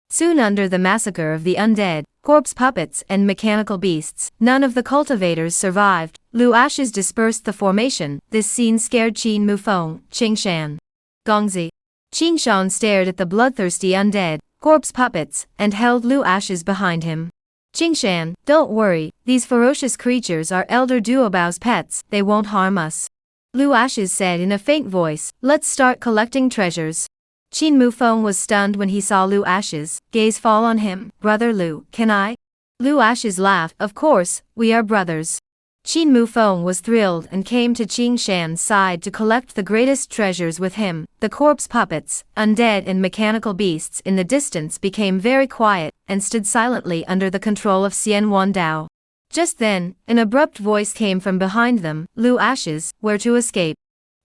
Soon under the massacre of the undead, corpse puppets and mechanical beasts, none of the cultivators survived. Lu Ashes dispersed the formation. This scene scared Qin Mufeng, Qingshan. Gongzi. Qingshan stared at the bloodthirsty undead, corpse puppets, and held Lu Ashes behind him. "Qingshan, don't worry, these ferocious creatures are Elder Duobao's pets, they won't harm us." Lu Ashes said in a faint voice, "Let's start collecting treasures." Qin Mufeng was stunned when he saw Lu Ashes, gaze fall on him. "Brother Lu, can I?" Lu Ashes laughed, "Of course, we are brothers." Qin Mufeng was thrilled and came to Qingshan's side to collect the greatest treasures with him. The corpse puppets, undead and mechanical beasts in the distance became very quiet, and stood silently under the control of Xian Wan Dao. Just then, an abrupt voice came from behind them, "Lu Ashes, where to escape?"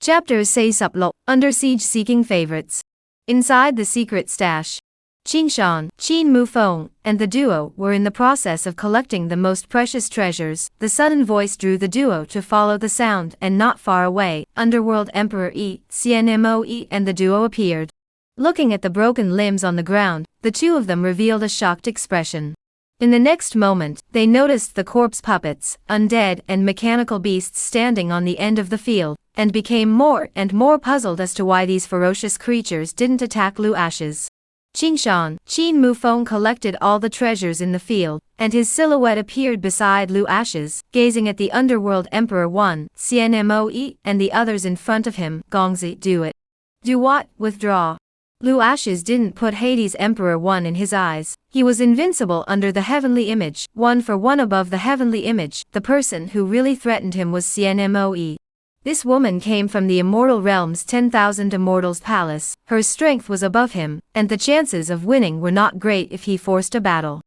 Chapter 6 Under Siege Seeking Favorites. Inside the secret stash, Qingshan, Qin Mufeng, and the duo were in the process of collecting the most precious treasures. The sudden voice drew the duo to follow the sound, and not far away, Underworld Emperor Xianmoe and the duo appeared. Looking at the broken limbs on the ground, the two of them revealed a shocked expression. In the next moment, they noticed the corpse puppets, undead and mechanical beasts standing on the end of the field, and became more and more puzzled as to why these ferocious creatures didn't attack Lu Ashes. Qingshan, Qin Mufeng collected all the treasures in the field, and his silhouette appeared beside Lu Ashes, gazing at the underworld Emperor 1, Cnmoe, and the others in front of him. Gongzi, do it. Do what? Withdraw. Lu Ashes didn't put Hades Emperor 1 in his eyes. He was invincible under the heavenly image, 1 for 1 above the heavenly image. The person who really threatened him was Cnmoe. This woman came from the immortal realm's 10,000 immortals palace. Her strength was above him, and the chances of winning were not great if he forced a battle.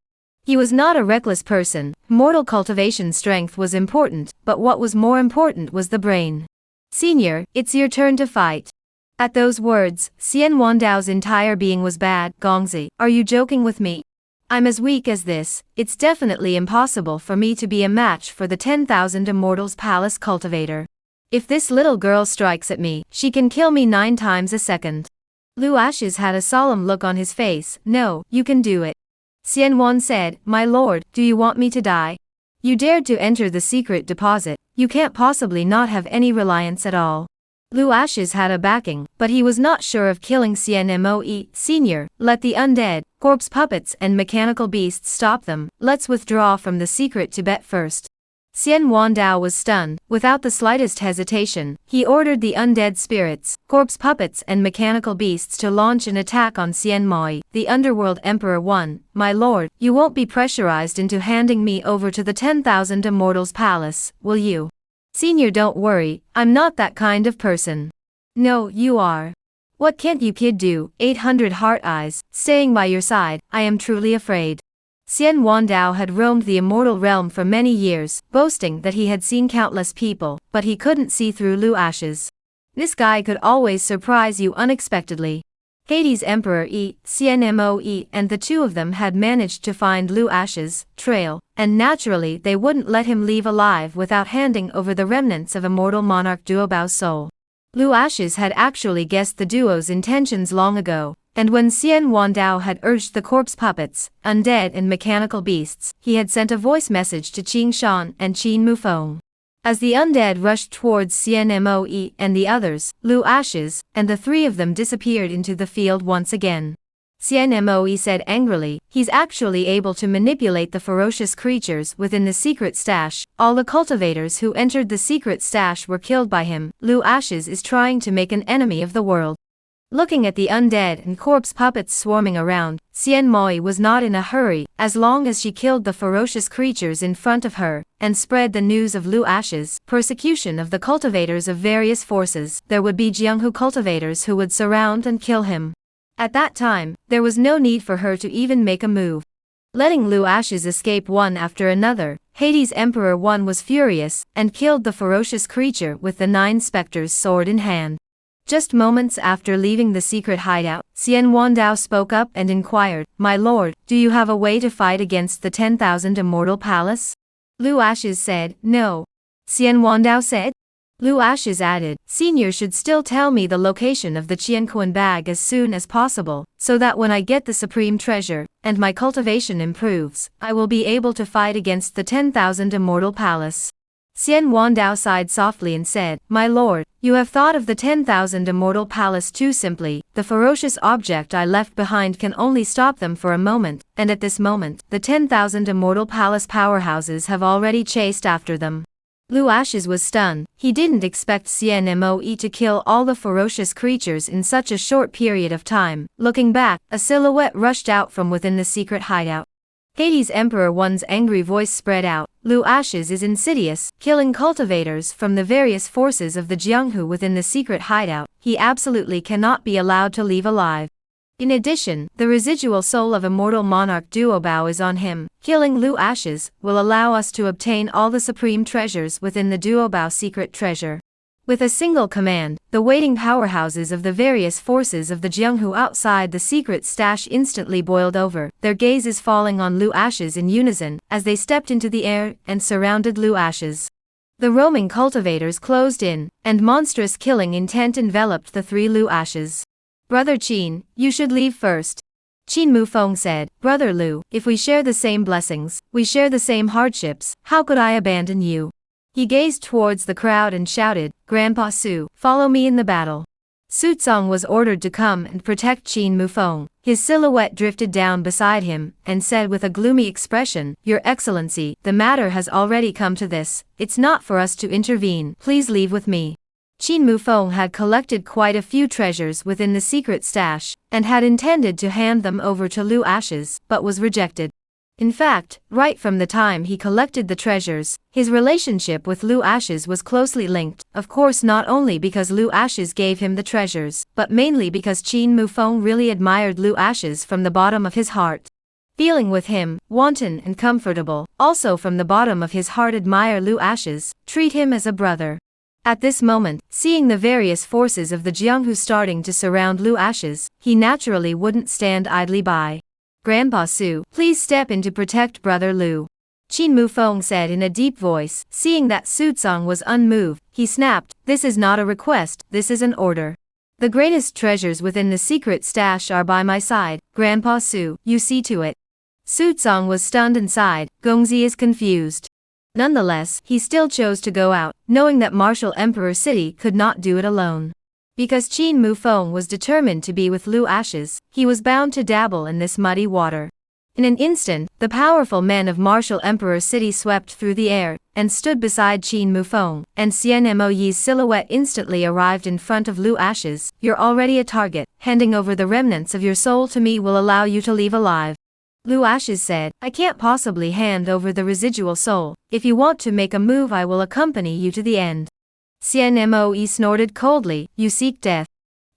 He was not a reckless person. Mortal cultivation strength was important, but what was more important was the brain. Senior, it's your turn to fight. At those words, Xian Wandao's entire being was bad. Gongzi, are you joking with me? I'm as weak as this. It's definitely impossible for me to be a match for the 10,000 immortals palace cultivator. If this little girl strikes at me, she can kill me 9 times a second. Lu Ashes had a solemn look on his face. No, you can do it. Xian Wan said, my lord, do you want me to die? You dared to enter the secret deposit. You can't possibly not have any reliance at all. Lu Ashes had a backing, but he was not sure of killing Cnmoe. Senior, let the undead, corpse puppets and mechanical beasts stop them. Let's withdraw from the secret Tibet first. Xian Wandao was stunned. Without the slightest hesitation, he ordered the undead spirits, corpse puppets and mechanical beasts to launch an attack on Xian Moi, the underworld Emperor 1. My lord, you won't be pressurized into handing me over to the 10,000 immortals palace, will you? Senior, don't worry, I'm not that kind of person. No, you are. What can't you kid do? 800 heart eyes, staying by your side. I am truly afraid. Xian Wandao had roamed the immortal realm for many years, boasting that he had seen countless people, but he couldn't see through Lu Ashes. This guy could always surprise you unexpectedly. Hades Emperor Cnmoe and the two of them had managed to find Lu Ashes' trail, and naturally they wouldn't let him leave alive without handing over the remnants of immortal monarch Duobao's soul. Lu Ashes had actually guessed the duo's intentions long ago, and when Xian Wandao had urged the corpse puppets, undead and mechanical beasts, he had sent a voice message to Qing Shan and Qin Mufeng. As the undead rushed towards Cnmoe and the others, Lu Ashes, and the 3 of them disappeared into the field once again. Cnmoe said angrily, he's actually able to manipulate the ferocious creatures within the secret stash. All the cultivators who entered the secret stash were killed by him. Lu Ashes is trying to make an enemy of the world. Looking at the undead and corpse puppets swarming around, Xian Moi was not in a hurry. As long as she killed the ferocious creatures in front of her, and spread the news of Lu Ashes' persecution of the cultivators of various forces, there would be Jianghu cultivators who would surround and kill him. At that time, there was no need for her to even make a move. Letting Lu Ashes escape one after another, Hades Emperor 1 was furious, and killed the ferocious creature with the 9 specters sword in hand. Just moments after leaving the secret hideout, Xian Wandao spoke up and inquired, my lord, do you have a way to fight against the 10,000 immortal palace? Lu Ashes said, no. Xian Wandao said. Lu Ashes added, Senior should still tell me the location of the Qianquan bag as soon as possible, so that when I get the supreme treasure, and my cultivation improves, I will be able to fight against the 10,000 immortal palace. Xian Wandao sighed softly and said, my lord, you have thought of the 10,000 immortal palace too simply. The ferocious object I left behind can only stop them for a moment, and at this moment, the 10,000 immortal palace powerhouses have already chased after them. Lu Ashes was stunned. He didn't expect Cnmoe to kill all the ferocious creatures in such a short period of time. Looking back, a silhouette rushed out from within the secret hideout. Hades Emperor 1's angry voice spread out. Lu Ashes is insidious, killing cultivators from the various forces of the Jianghu within the secret hideout. He absolutely cannot be allowed to leave alive. In addition, the residual soul of immortal monarch Duobao is on him. Killing Lu Ashes will allow us to obtain all the supreme treasures within the Duobao secret treasure. With a single command, the waiting powerhouses of the various forces of the Jianghu outside the secret stash instantly boiled over, their gazes falling on Lu Ashes in unison, as they stepped into the air and surrounded Lu Ashes. The roaming cultivators closed in, and monstrous killing intent enveloped the 3 Lu Ashes. Brother Qin, you should leave first. Qin Mufeng said, Brother Lu, if we share the same blessings, we share the same hardships, how could I abandon you? He gazed towards the crowd and shouted, Grandpa Su, follow me in the battle. Sutsong was ordered to come and protect Qin Mufeng. His silhouette drifted down beside him, and said with a gloomy expression, Your Excellency, the matter has already come to this, it's not for us to intervene, please leave with me. Qin Mufeng had collected quite a few treasures within the secret stash, and had intended to hand them over to Lu Ashes, but was rejected. In fact, right from the time he collected the treasures, his relationship with Lu Ashes was closely linked, of course not only because Lu Ashes gave him the treasures, but mainly because Qin Mufeng really admired Lu Ashes from the bottom of his heart. Feeling with him, wanton and comfortable, also from the bottom of his heart admire Lu Ashes, treat him as a brother. At this moment, seeing the various forces of the Jianghu starting to surround Lu Ashes, he naturally wouldn't stand idly by. Grandpa Su, please step in to protect Brother Lu. Qin Mufeng said in a deep voice. Seeing that Sutsong was unmoved, he snapped, This is not a request, this is an order. The greatest treasures within the secret stash are by my side, Grandpa Su, you see to it. Sutsong was stunned and sighed, Gongzi is confused. Nonetheless, he still chose to go out, knowing that Martial Emperor City could not do it alone. Because Qin Mufeng was determined to be with Lu Ashes, he was bound to dabble in this muddy water. In an instant, the powerful men of Martial Emperor City swept through the air, and stood beside Qin Mufeng, and Xian Moyi's silhouette instantly arrived in front of Lu Ashes. You're already a target, handing over the remnants of your soul to me will allow you to leave alive. Lu Ashes said, I can't possibly hand over the residual soul, if you want to make a move I will accompany you to the end. Xian Moe snorted coldly, you seek death.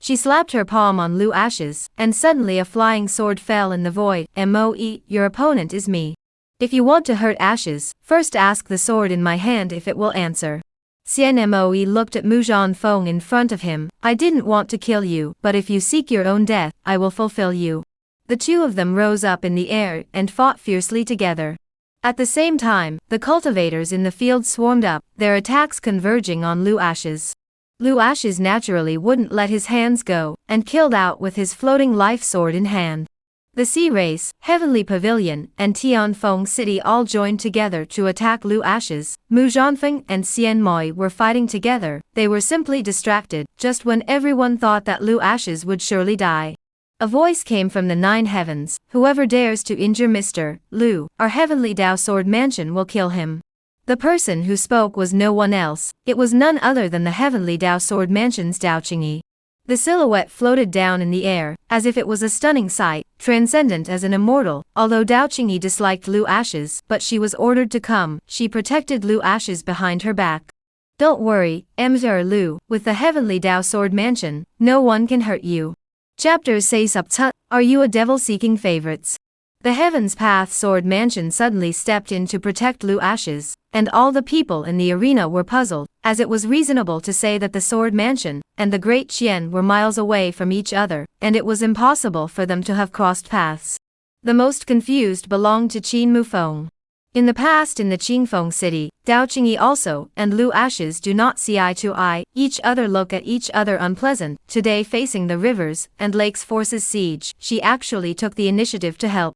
She slapped her palm on Lu Ashes, and suddenly a flying sword fell in the void. Moe, your opponent is me. If you want to hurt Ashes, first ask the sword in my hand if it will answer. Xian Moe looked at Mu Zhanfeng in front of him, I didn't want to kill you, but if you seek your own death, I will fulfill you. The two of them rose up in the air and fought fiercely together. At the same time, the cultivators in the field swarmed up, their attacks converging on Lu Ashes. Lu Ashes naturally wouldn't let his hands go, and killed out with his floating life sword in hand. The Sea Race, Heavenly Pavilion, and Tianfeng City all joined together to attack Lu Ashes. Mu Zhanfeng and Xian Moi were fighting together, they were simply distracted, just when everyone thought that Lu Ashes would surely die. A voice came from the 9 heavens, whoever dares to injure Mr. Lu, our heavenly Dao Sword Mansion will kill him. The person who spoke was no one else, it was none other than the heavenly Dao Sword Mansion's Dao Qingyi. The silhouette floated down in the air, as if it was a stunning sight, transcendent as an immortal. Although Dao Qingyi disliked Lu Ashes, but she was ordered to come, she protected Lu Ashes behind her back. Don't worry, Emperor Lu, with the heavenly Dao Sword Mansion, no one can hurt you. Chapters say Subtut, are you a devil-seeking favorites? The Heaven's Path Sword Mansion suddenly stepped in to protect Lu Ashes, and all the people in the arena were puzzled, as it was reasonable to say that the Sword Mansion and the Great Qian were miles away from each other, and it was impossible for them to have crossed paths. The most confused belonged to Qin Mufeng. In the past in the Qingfeng city, Dao Qingyi also and Lu Ashes do not see eye to eye, each other look at each other unpleasant. Today facing the rivers and lakes forces siege, she actually took the initiative to help.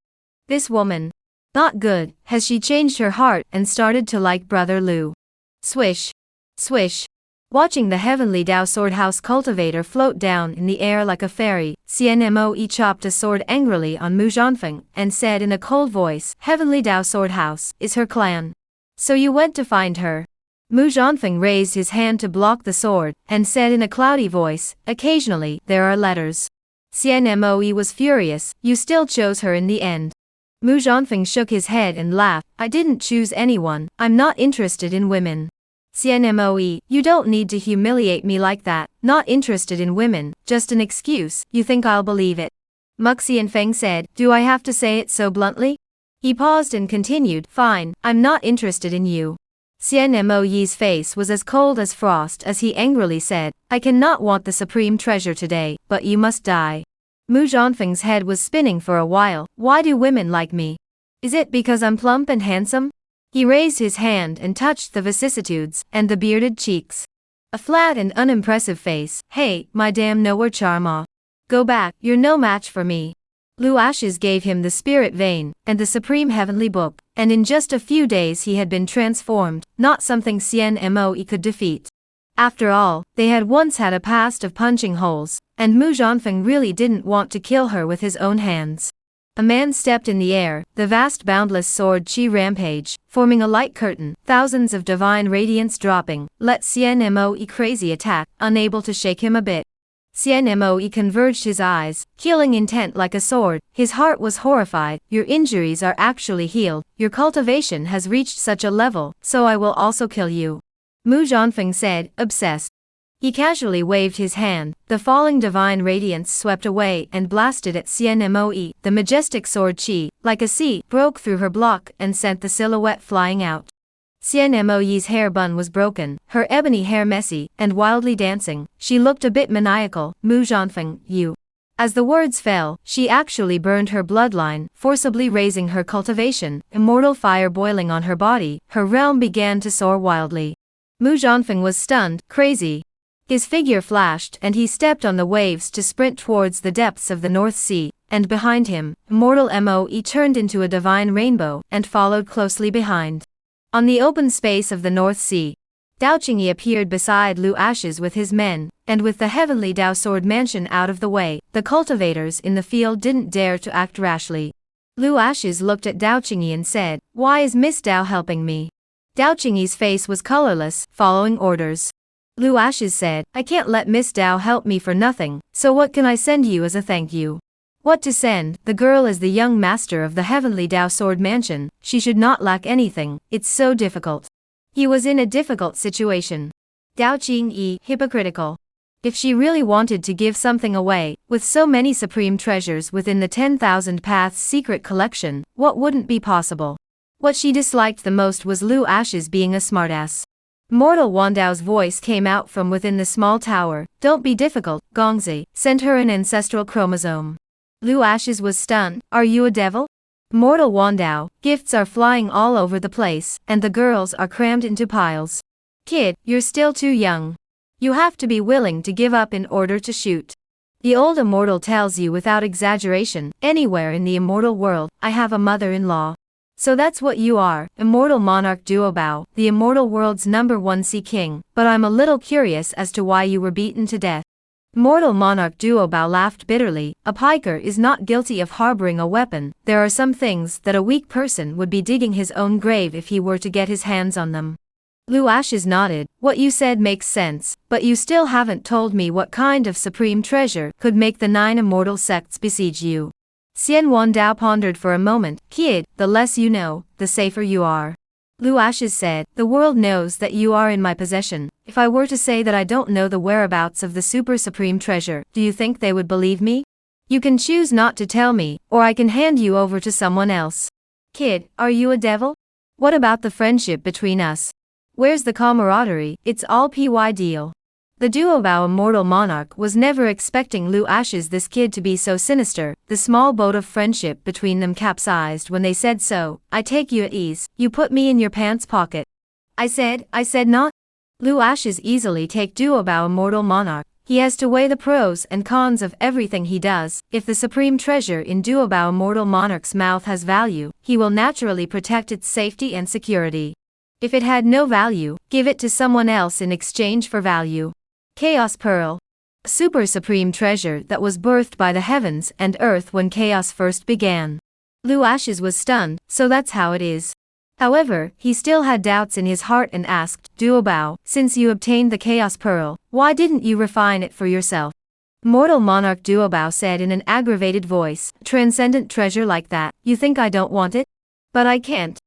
This woman, not good, has she changed her heart and started to like Brother Lu. Swish. Swish. Watching the heavenly Dao Sword House cultivator float down in the air like a fairy, Xian Moe chopped a sword angrily on Mu Zhanfeng, and said in a cold voice, Heavenly Dao Sword House, is her clan. So you went to find her. Mu Zhanfeng raised his hand to block the sword, and said in a cloudy voice, occasionally, there are letters. Xian Moe was furious, you still chose her in the end. Mu Zhanfeng shook his head and laughed, I didn't choose anyone, I'm not interested in women. Xian Moe, you don't need to humiliate me like that, not interested in women, just an excuse, you think I'll believe it? Muk Xianfeng said, do I have to say it so bluntly? He paused and continued, fine, I'm not interested in you. Xian Moe's face was as cold as frost as he angrily said, I cannot want the supreme treasure today, but you must die. Mu Zhanfeng's head was spinning for a while, why do women like me? Is it because I'm plump and handsome? He raised his hand and touched the vicissitudes and the bearded cheeks. A flat and unimpressive face, hey, my damn nowhere charma. Go back, you're no match for me. Lu Ashes gave him the spirit vein and the supreme heavenly book, and in just a few days he had been transformed, not something Xian Moe could defeat. After all, they had once had a past of punching holes, and Mu Zhanfeng really didn't want to kill her with his own hands. A man stepped in the air, the vast boundless sword chi rampage, forming a light curtain, thousands of divine radiance dropping, let Xian Moe crazy attack, unable to shake him a bit. Xian Moe converged his eyes, killing intent like a sword. His heart was horrified. Your injuries are actually healed, your cultivation has reached such a level, so I will also kill you. Mu Zhanfeng said, obsessed. He casually waved his hand, the falling divine radiance swept away and blasted at Xian Moe. The majestic sword chi, like a sea, broke through her block and sent the silhouette flying out. Xian Moe's hair bun was broken, her ebony hair messy and wildly dancing. She looked a bit maniacal. Mu Zhanfeng, you. As the words fell, she actually burned her bloodline, forcibly raising her cultivation, immortal fire boiling on her body. Her realm began to soar wildly. Mu Zhanfeng was stunned, crazy. His figure flashed and he stepped on the waves to sprint towards the depths of the North Sea, and behind him, immortal Moe turned into a divine rainbow and followed closely behind. On the open space of the North Sea, Dao Qingyi appeared beside Lu Ashes with his men, and with the heavenly Dao Sword Mansion out of the way, the cultivators in the field didn't dare to act rashly. Lu Ashes looked at Dao Qingyi and said, "Why is Miss Dao helping me?" Dao Qingyi's face was colorless, following orders. Lu Ashes said, "I can't let Miss Dao help me for nothing, so what can I send you as a thank you?" What to send? The girl is the young master of the heavenly Dao Sword Mansion, she should not lack anything, it's so difficult. He was in a difficult situation. Dao Qingyi, hypocritical. If she really wanted to give something away, with so many supreme treasures within the 10,000 Paths secret collection, what wouldn't be possible? What she disliked the most was Lu Ashes being a smartass. Mortal Wandao's voice came out from within the small tower, "Don't be difficult, Gongzi, send her an ancestral chromosome." Lu Ashes was stunned, "Are you a devil?" Mortal Wandao, gifts are flying all over the place, and the girls are crammed into piles. Kid, you're still too young. You have to be willing to give up in order to shoot. The old immortal tells you without exaggeration, anywhere in the immortal world, I have a mother-in-law. So that's what you are, immortal monarch Duobao, the immortal world's #1 sea king, but I'm a little curious as to why you were beaten to death. Mortal monarch Duobao laughed bitterly, a piker is not guilty of harboring a weapon, there are some things that a weak person would be digging his own grave if he were to get his hands on them. Lu Ashes nodded, what you said makes sense, but you still haven't told me what kind of supreme treasure could make the 9 immortal sects besiege you. Xian Wandao pondered for a moment, kid, the less you know, the safer you are. Lu Ashes said, the world knows that you are in my possession. If I were to say that I don't know the whereabouts of the super supreme treasure, do you think they would believe me? You can choose not to tell me, or I can hand you over to someone else. Kid, are you a devil? What about the friendship between us? Where's the camaraderie? It's all PY deal. The Duobao immortal monarch was never expecting Lu Ashes this kid to be so sinister. The small boat of friendship between them capsized when they said so. I take you at ease, you put me in your pants pocket. I said not. Lu Ashes easily take Duobao immortal monarch. He has to weigh the pros and cons of everything he does. If the supreme treasure in Duobao immortal monarch's mouth has value, he will naturally protect its safety and security. If it had no value, give it to someone else in exchange for value. Chaos Pearl. A super supreme treasure that was birthed by the heavens and earth when chaos first began. Lu Ashes was stunned, so that's how it is. However, he still had doubts in his heart and asked, Duobao, since you obtained the Chaos Pearl, why didn't you refine it for yourself? Mortal monarch Duobao said in an aggravated voice, transcendent treasure like that, you think I don't want it? But I can't.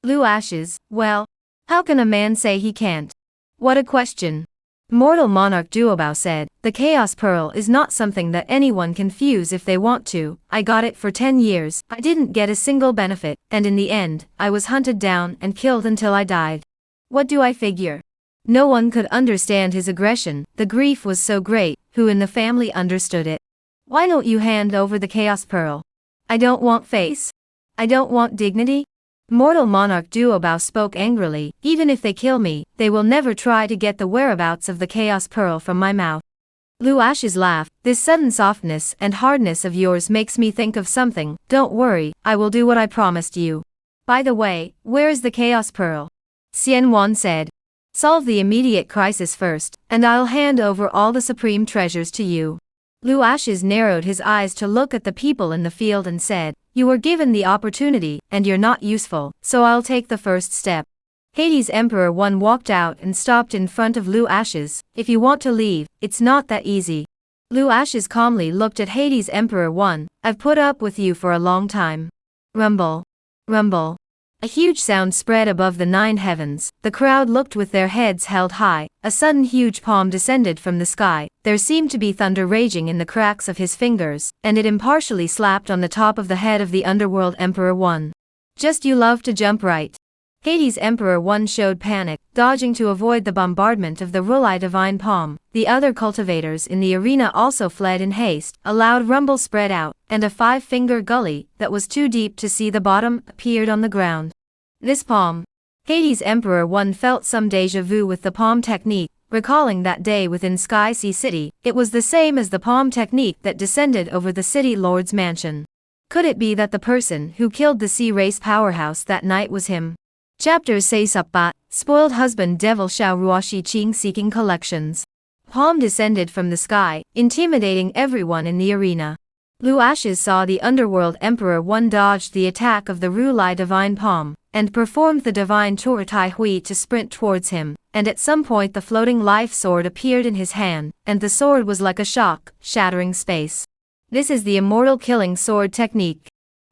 Lu Ashes, well, how can a man say he can't? What a question. Mortal monarch Duobao said, the Chaos Pearl is not something that anyone can fuse if they want to. I got it for 10 years, I didn't get a single benefit, and in the end, I was hunted down and killed until I died. What do I figure? No one could understand his aggression, the grief was so great, who in the family understood it? Why don't you hand over the Chaos Pearl? I don't want face. I don't want dignity. Mortal monarch Duobao spoke angrily, even if they kill me, they will never try to get the whereabouts of the Chaos Pearl from my mouth. Lu Ash's laugh, this sudden softness and hardness of yours makes me think of something. Don't worry, I will do what I promised you. By the way, where is the Chaos Pearl? Xian Wan said. Solve the immediate crisis first, and I'll hand over all the supreme treasures to you. Lu Ashes narrowed his eyes to look at the people in the field and said, you were given the opportunity, and you're not useful, so I'll take the first step. Hades Emperor 1 walked out and stopped in front of Lu Ashes. If you want to leave, it's not that easy. Lu Ashes calmly looked at Hades Emperor 1, I've put up with you for a long time. Rumble. Rumble. A huge sound spread above the 9 heavens. The crowd looked with their heads held high. A sudden huge palm descended from the sky. There seemed to be thunder raging in the cracks of his fingers, and it impartially slapped on the top of the head of the Underworld Emperor 1. Just you love to jump right. Hades Emperor 1 showed panic, dodging to avoid the bombardment of the Rulai divine palm. The other cultivators in the arena also fled in haste. A loud rumble spread out, and a 5-finger gully, that was too deep to see the bottom, appeared on the ground. This palm. Hades Emperor 1 felt some déjà vu with the palm technique, recalling that day within Sky Sea City. It was the same as the palm technique that descended over the city lord's mansion. Could it be that the person who killed the sea race powerhouse that night was him? Chapter 6 Spoiled Husband Devil Xiao Ruoshi Qing Seeking Collections. Palm descended from the sky, intimidating everyone in the arena. Lu Ashes saw the Underworld Emperor 1 dodged the attack of the Rulai divine palm, and performed the divine Tor Tai Hui to sprint towards him, and at some point the floating life sword appeared in his hand, and the sword was like a shock, shattering space. This is the immortal killing sword technique.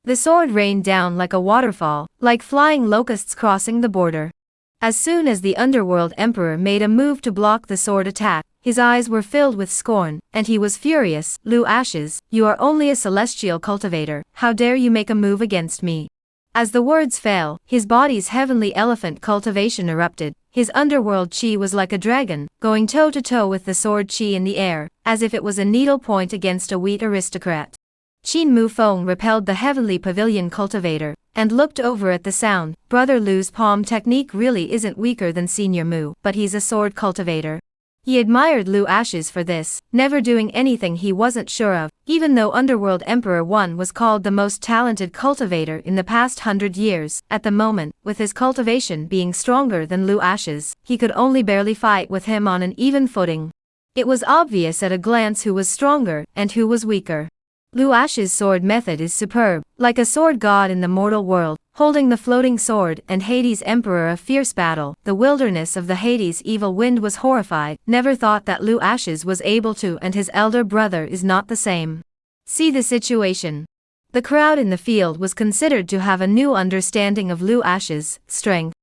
The sword rained down like a waterfall, like flying locusts crossing the border. As soon as the Underworld Emperor made a move to block the sword attack, his eyes were filled with scorn, and he was furious. Lu Ashes, you are only a celestial cultivator, how dare you make a move against me? As the words fell, his body's heavenly elephant cultivation erupted. His underworld chi was like a dragon, going toe-to-toe with the sword chi in the air, as if it was a needle point against a wheat aristocrat. Qin Mu Feng repelled the heavenly pavilion cultivator, and looked over at the sound. Brother Lu's palm technique really isn't weaker than Senior Mu, but he's a sword cultivator. He admired Lu Ashes for this, never doing anything he wasn't sure of, even though Underworld Emperor 1 was called the most talented cultivator in the past 100 years. At the moment, with his cultivation being stronger than Lu Ashes, he could only barely fight with him on an even footing. It was obvious at a glance who was stronger and who was weaker. Lu Ashes' sword method is superb, like a sword god in the mortal world, holding the floating sword and Hades Emperor a fierce battle. The wilderness of the Hades evil wind was horrified, never thought that Lu Ashes was able to, and his elder brother is not the same. See the situation. The crowd in the field was considered to have a new understanding of Lu Ashes' strength.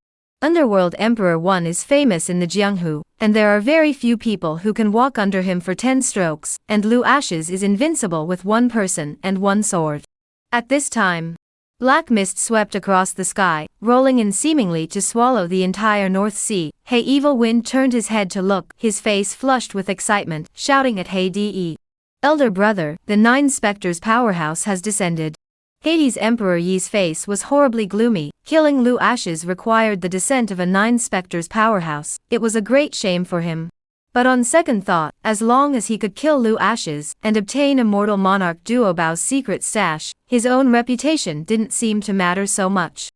Underworld Emperor 1 is famous in the Jianghu, and there are very few people who can walk under him for 10 strokes, and Lu Ashes is invincible with 1 person and 1 sword. At this time, black mist swept across the sky, rolling in seemingly to swallow the entire North Sea. Hey Evil Wind turned his head to look, his face flushed with excitement, shouting at Hey De. Elder brother, the 9 Spectres powerhouse has descended. Hades Emperor Yi's face was horribly gloomy. Killing Lu Ashes required the descent of a 9 Spectres powerhouse. It was a great shame for him. But on second thought, as long as he could kill Lu Ashes and obtain Immortal Monarch Duobao's secret stash, his own reputation didn't seem to matter so much.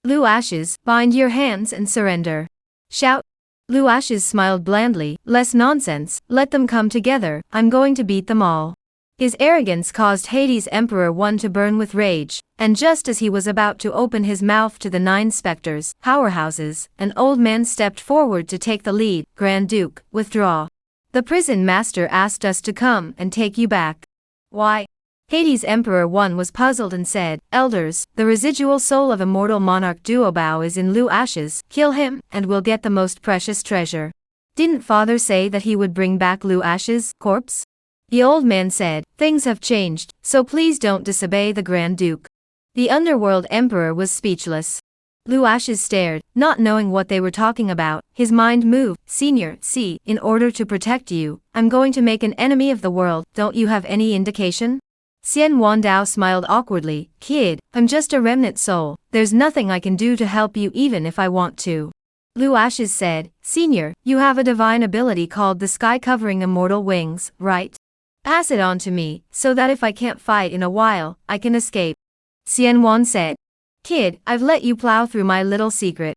Lu Ashes, bind your hands and surrender. Shout. Lu Ashes smiled blandly, less nonsense, let them come together, I'm going to beat them all. His arrogance caused Hades Emperor 1 to burn with rage, and just as he was about to open his mouth to the 9 Spectres, powerhouses, an old man stepped forward to take the lead. Grand Duke, withdraw. The prison master asked us to come and take you back. Why? Hades Emperor 1 was puzzled and said, Elders, the residual soul of Immortal Monarch Duobao is in Lu Ashes. Kill him, and we'll get the most precious treasure. Didn't father say that he would bring back Lu Ashes' corpse? The old man said, things have changed, so please don't disobey the Grand Duke. The Underworld Emperor was speechless. Lu Ashes stared, not knowing what they were talking about. His mind moved. Senior, see, in order to protect you, I'm going to make an enemy of the world. Don't you have any indication? Xian Wandao smiled awkwardly. Kid, I'm just a remnant soul. There's nothing I can do to help you even if I want to. Lu Ashes said, Senior, you have a divine ability called the sky-covering immortal wings, right? Pass it on to me, so that if I can't fight in a while, I can escape. Xianwan said. Kid, I've let you plow through my little secret.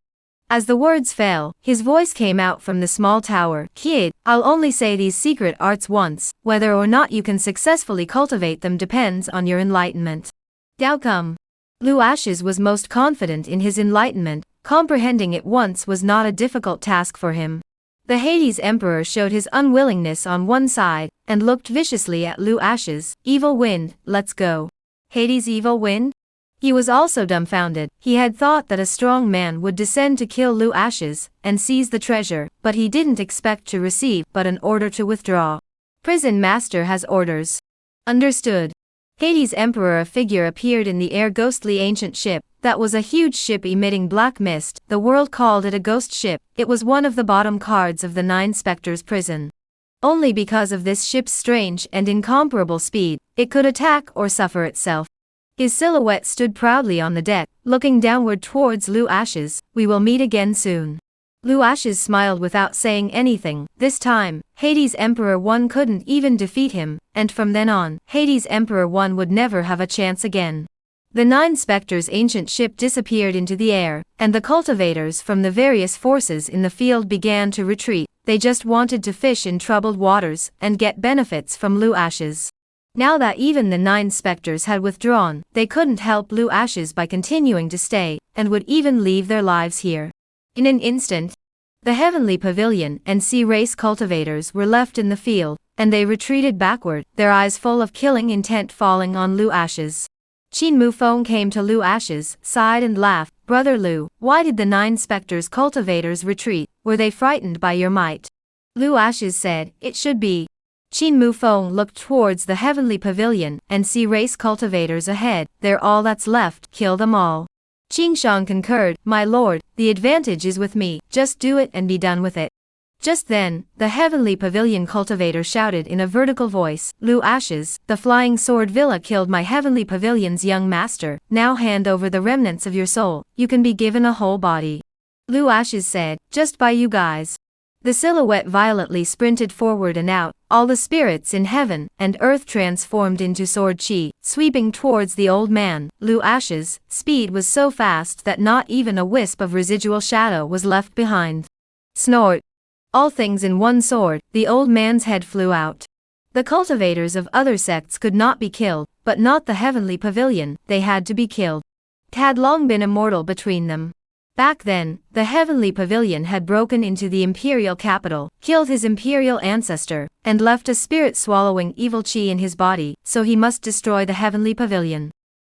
As the words fell, his voice came out from the small tower. Kid, I'll only say these secret arts once, whether or not you can successfully cultivate them depends on your enlightenment. Outcome. Lu Ashes was most confident in his enlightenment, comprehending it once was not a difficult task for him. The Hades Emperor showed his unwillingness on one side, and looked viciously at Lu Ashes. Evil wind, let's go. Hades' evil wind? He was also dumbfounded. He had thought that a strong man would descend to kill Lu Ashes, and seize the treasure, but he didn't expect to receive but an order to withdraw. Prison master has orders. Understood. Hades Emperor. A figure appeared in the air. Ghostly ancient ship. That was a huge ship emitting black mist. The world called it a ghost ship. It was one of the bottom cards of the 9 Spectres prison. Only because of this ship's strange and incomparable speed, it could attack or suffer itself. His silhouette stood proudly on the deck, looking downward towards Lu Ashes. We will meet again soon. Lu Ashes smiled without saying anything. This time, Hades Emperor 1 couldn't even defeat him, and from then on, Hades Emperor 1 would never have a chance again. The 9 Spectres' ancient ship disappeared into the air, and the cultivators from the various forces in the field began to retreat. They just wanted to fish in troubled waters and get benefits from Lu Ashes. Now that even the 9 Spectres had withdrawn, they couldn't help Lu Ashes by continuing to stay, and would even leave their lives here. In an instant, the heavenly pavilion and sea race cultivators were left in the field, and they retreated backward, their eyes full of killing intent falling on Lu Ashes. Qin Mufeng came to Lu Ashes, sighed and laughed. Brother Lu, why did the 9 Spectres cultivators retreat? Were they frightened by your might? Lu Ashes said, it should be. Qin Mufeng looked towards the heavenly pavilion and sea race cultivators ahead. They're all that's left, kill them all. Qing Shang concurred, my lord, the advantage is with me, just do it and be done with it. Just then, the heavenly pavilion cultivator shouted in a vertical voice, Lu Ashes, the flying sword villa killed my heavenly pavilion's young master, now hand over the remnants of your soul, you can be given a whole body. Lu Ashes said, just by you guys. The silhouette violently sprinted forward and out, all the spirits in heaven and earth transformed into sword chi, sweeping towards the old man. Lu Ashes' speed was so fast that not even a wisp of residual shadow was left behind. Snort! All things in one sword, the old man's head flew out. The cultivators of other sects could not be killed, but not the heavenly pavilion, they had to be killed. It had long been immortal between them. Back then, the heavenly pavilion had broken into the imperial capital, killed his imperial ancestor, and left a spirit swallowing evil chi in his body, so he must destroy the heavenly pavilion.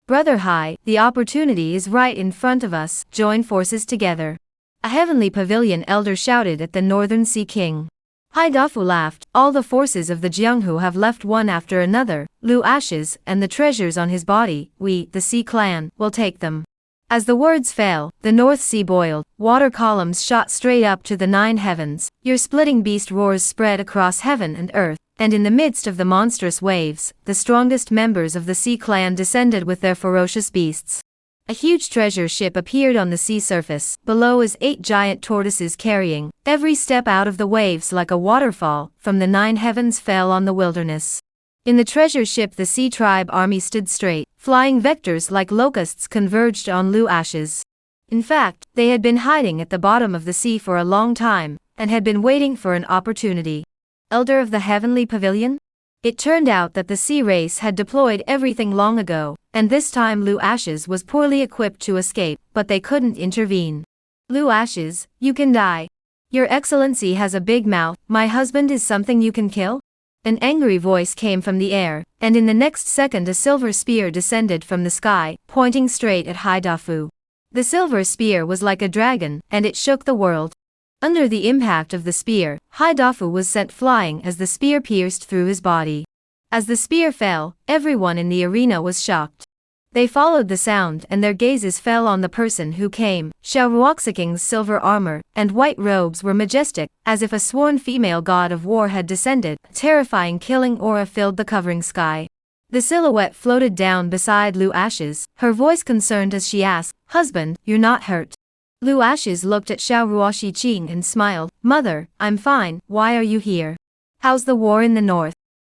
Brother Hai, the opportunity is right in front of us, join forces together. A heavenly pavilion elder shouted at the Northern Sea King. Hai Dafu laughed, all the forces of the Jianghu have left one after another, Lu Ashes, and the treasures on his body, we, the Sea Clan, will take them. As the words fell, the North Sea boiled, water columns shot straight up to the 9 heavens, your splitting beast roars spread across heaven and earth, and in the midst of the monstrous waves, the strongest members of the Sea Clan descended with their ferocious beasts. A huge treasure ship appeared on the sea surface, below is 8 giant tortoises carrying, every step out of the waves like a waterfall, from the 9 heavens fell on the wilderness. In the treasure ship the Sea Tribe army stood straight, flying vectors like locusts converged on Lu Ashes. In fact, they had been hiding at the bottom of the sea for a long time, and had been waiting for an opportunity. Elder of the Heavenly Pavilion? It turned out that the sea race had deployed everything long ago, and this time Lu Ashes was poorly equipped to escape, but they couldn't intervene. Lu Ashes, you can die. Your Excellency has a big mouth, my husband is something you can kill? An angry voice came from the air, and in the next second a silver spear descended from the sky, pointing straight at Hai Dafu. The silver spear was like a dragon, and it shook the world. Under the impact of the spear, Hai Dafu was sent flying as the spear pierced through his body. As the spear fell, everyone in the arena was shocked. They followed the sound and their gazes fell on the person who came. Xiao Ruoxiking's silver armor and white robes were majestic, as if a sworn female god of war had descended. A terrifying killing aura filled the covering sky. The silhouette floated down beside Lu Ashes, her voice concerned as she asked, Husband, you're not hurt. Lu Ashes looked at Xiao Ruoxiqing and smiled. Mother, I'm fine, why are you here? How's the war in the north?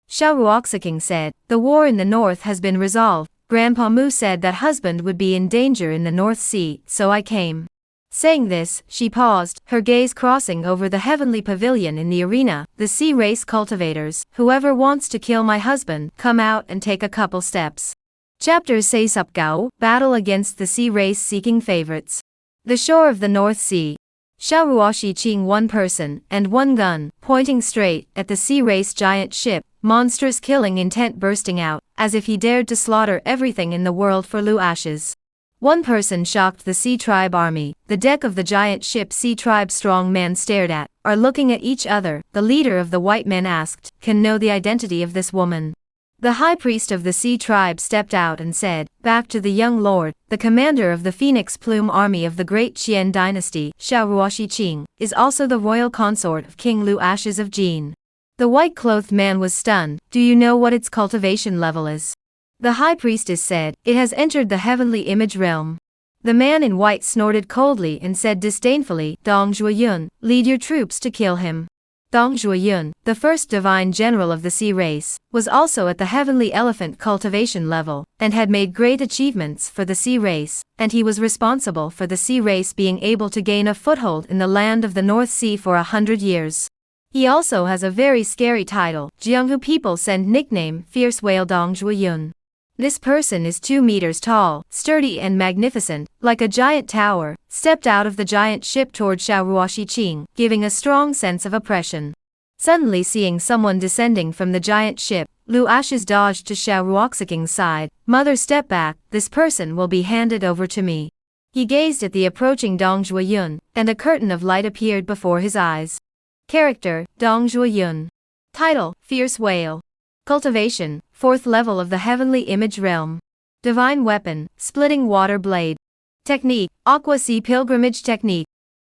Xiao Ruoxiqing said, the war in the north has been resolved. Grandpa Mu said that husband would be in danger in the North Sea, so I came. Saying this, she paused, her gaze crossing over the heavenly pavilion in the arena. The sea race cultivators, whoever wants to kill my husband, come out and take a couple steps. Chapter 6 Gao, Battle against the sea race seeking favorites. The shore of the North Sea. Xiao Ruoxiqing, one person, and one gun, pointing straight at the sea race giant ship, monstrous killing intent bursting out, as if he dared to slaughter everything in the world for Lu Ashes. One person shocked the Sea Tribe army. The deck of the giant ship Sea Tribe strong men stared at, are looking at each other. The leader of the white men asked, can know the identity of this woman? The high priest of the Sea Tribe stepped out and said, back to the young lord, the commander of the Phoenix Plume army of the great Qian dynasty, Xiao Ruoxiqing, is also the royal consort of King Lu Ashes of Jin. The white-clothed man was stunned. Do you know what its cultivation level is? The high priestess said, it has entered the heavenly image realm. The man in white snorted coldly and said disdainfully, Dong Zhuoyun, lead your troops to kill him. Dong Zhuoyun, the first divine general of the sea race, was also at the heavenly elephant cultivation level, and had made great achievements for the sea race, and he was responsible for the sea race being able to gain a foothold in the land of the North Sea for 100 years. He also has a very scary title. Jianghu people send nickname Fierce Whale Dong Zhuoyun. This person is 2 meters tall, sturdy and magnificent, like a giant tower, stepped out of the giant ship toward Xiao Ruoxiqing, giving a strong sense of oppression. Suddenly seeing someone descending from the giant ship, Lu Ashes dodged to Xiao Ruoxiqing's side. Mother, step back, this person will be handed over to me. He gazed at the approaching Dong Zhuoyun, and a curtain of light appeared before his eyes. Character, Dong Zhuoyun. Title, Fierce Whale. Cultivation, 4th level of the heavenly image realm. Divine weapon, splitting water blade. Technique, aqua sea pilgrimage technique.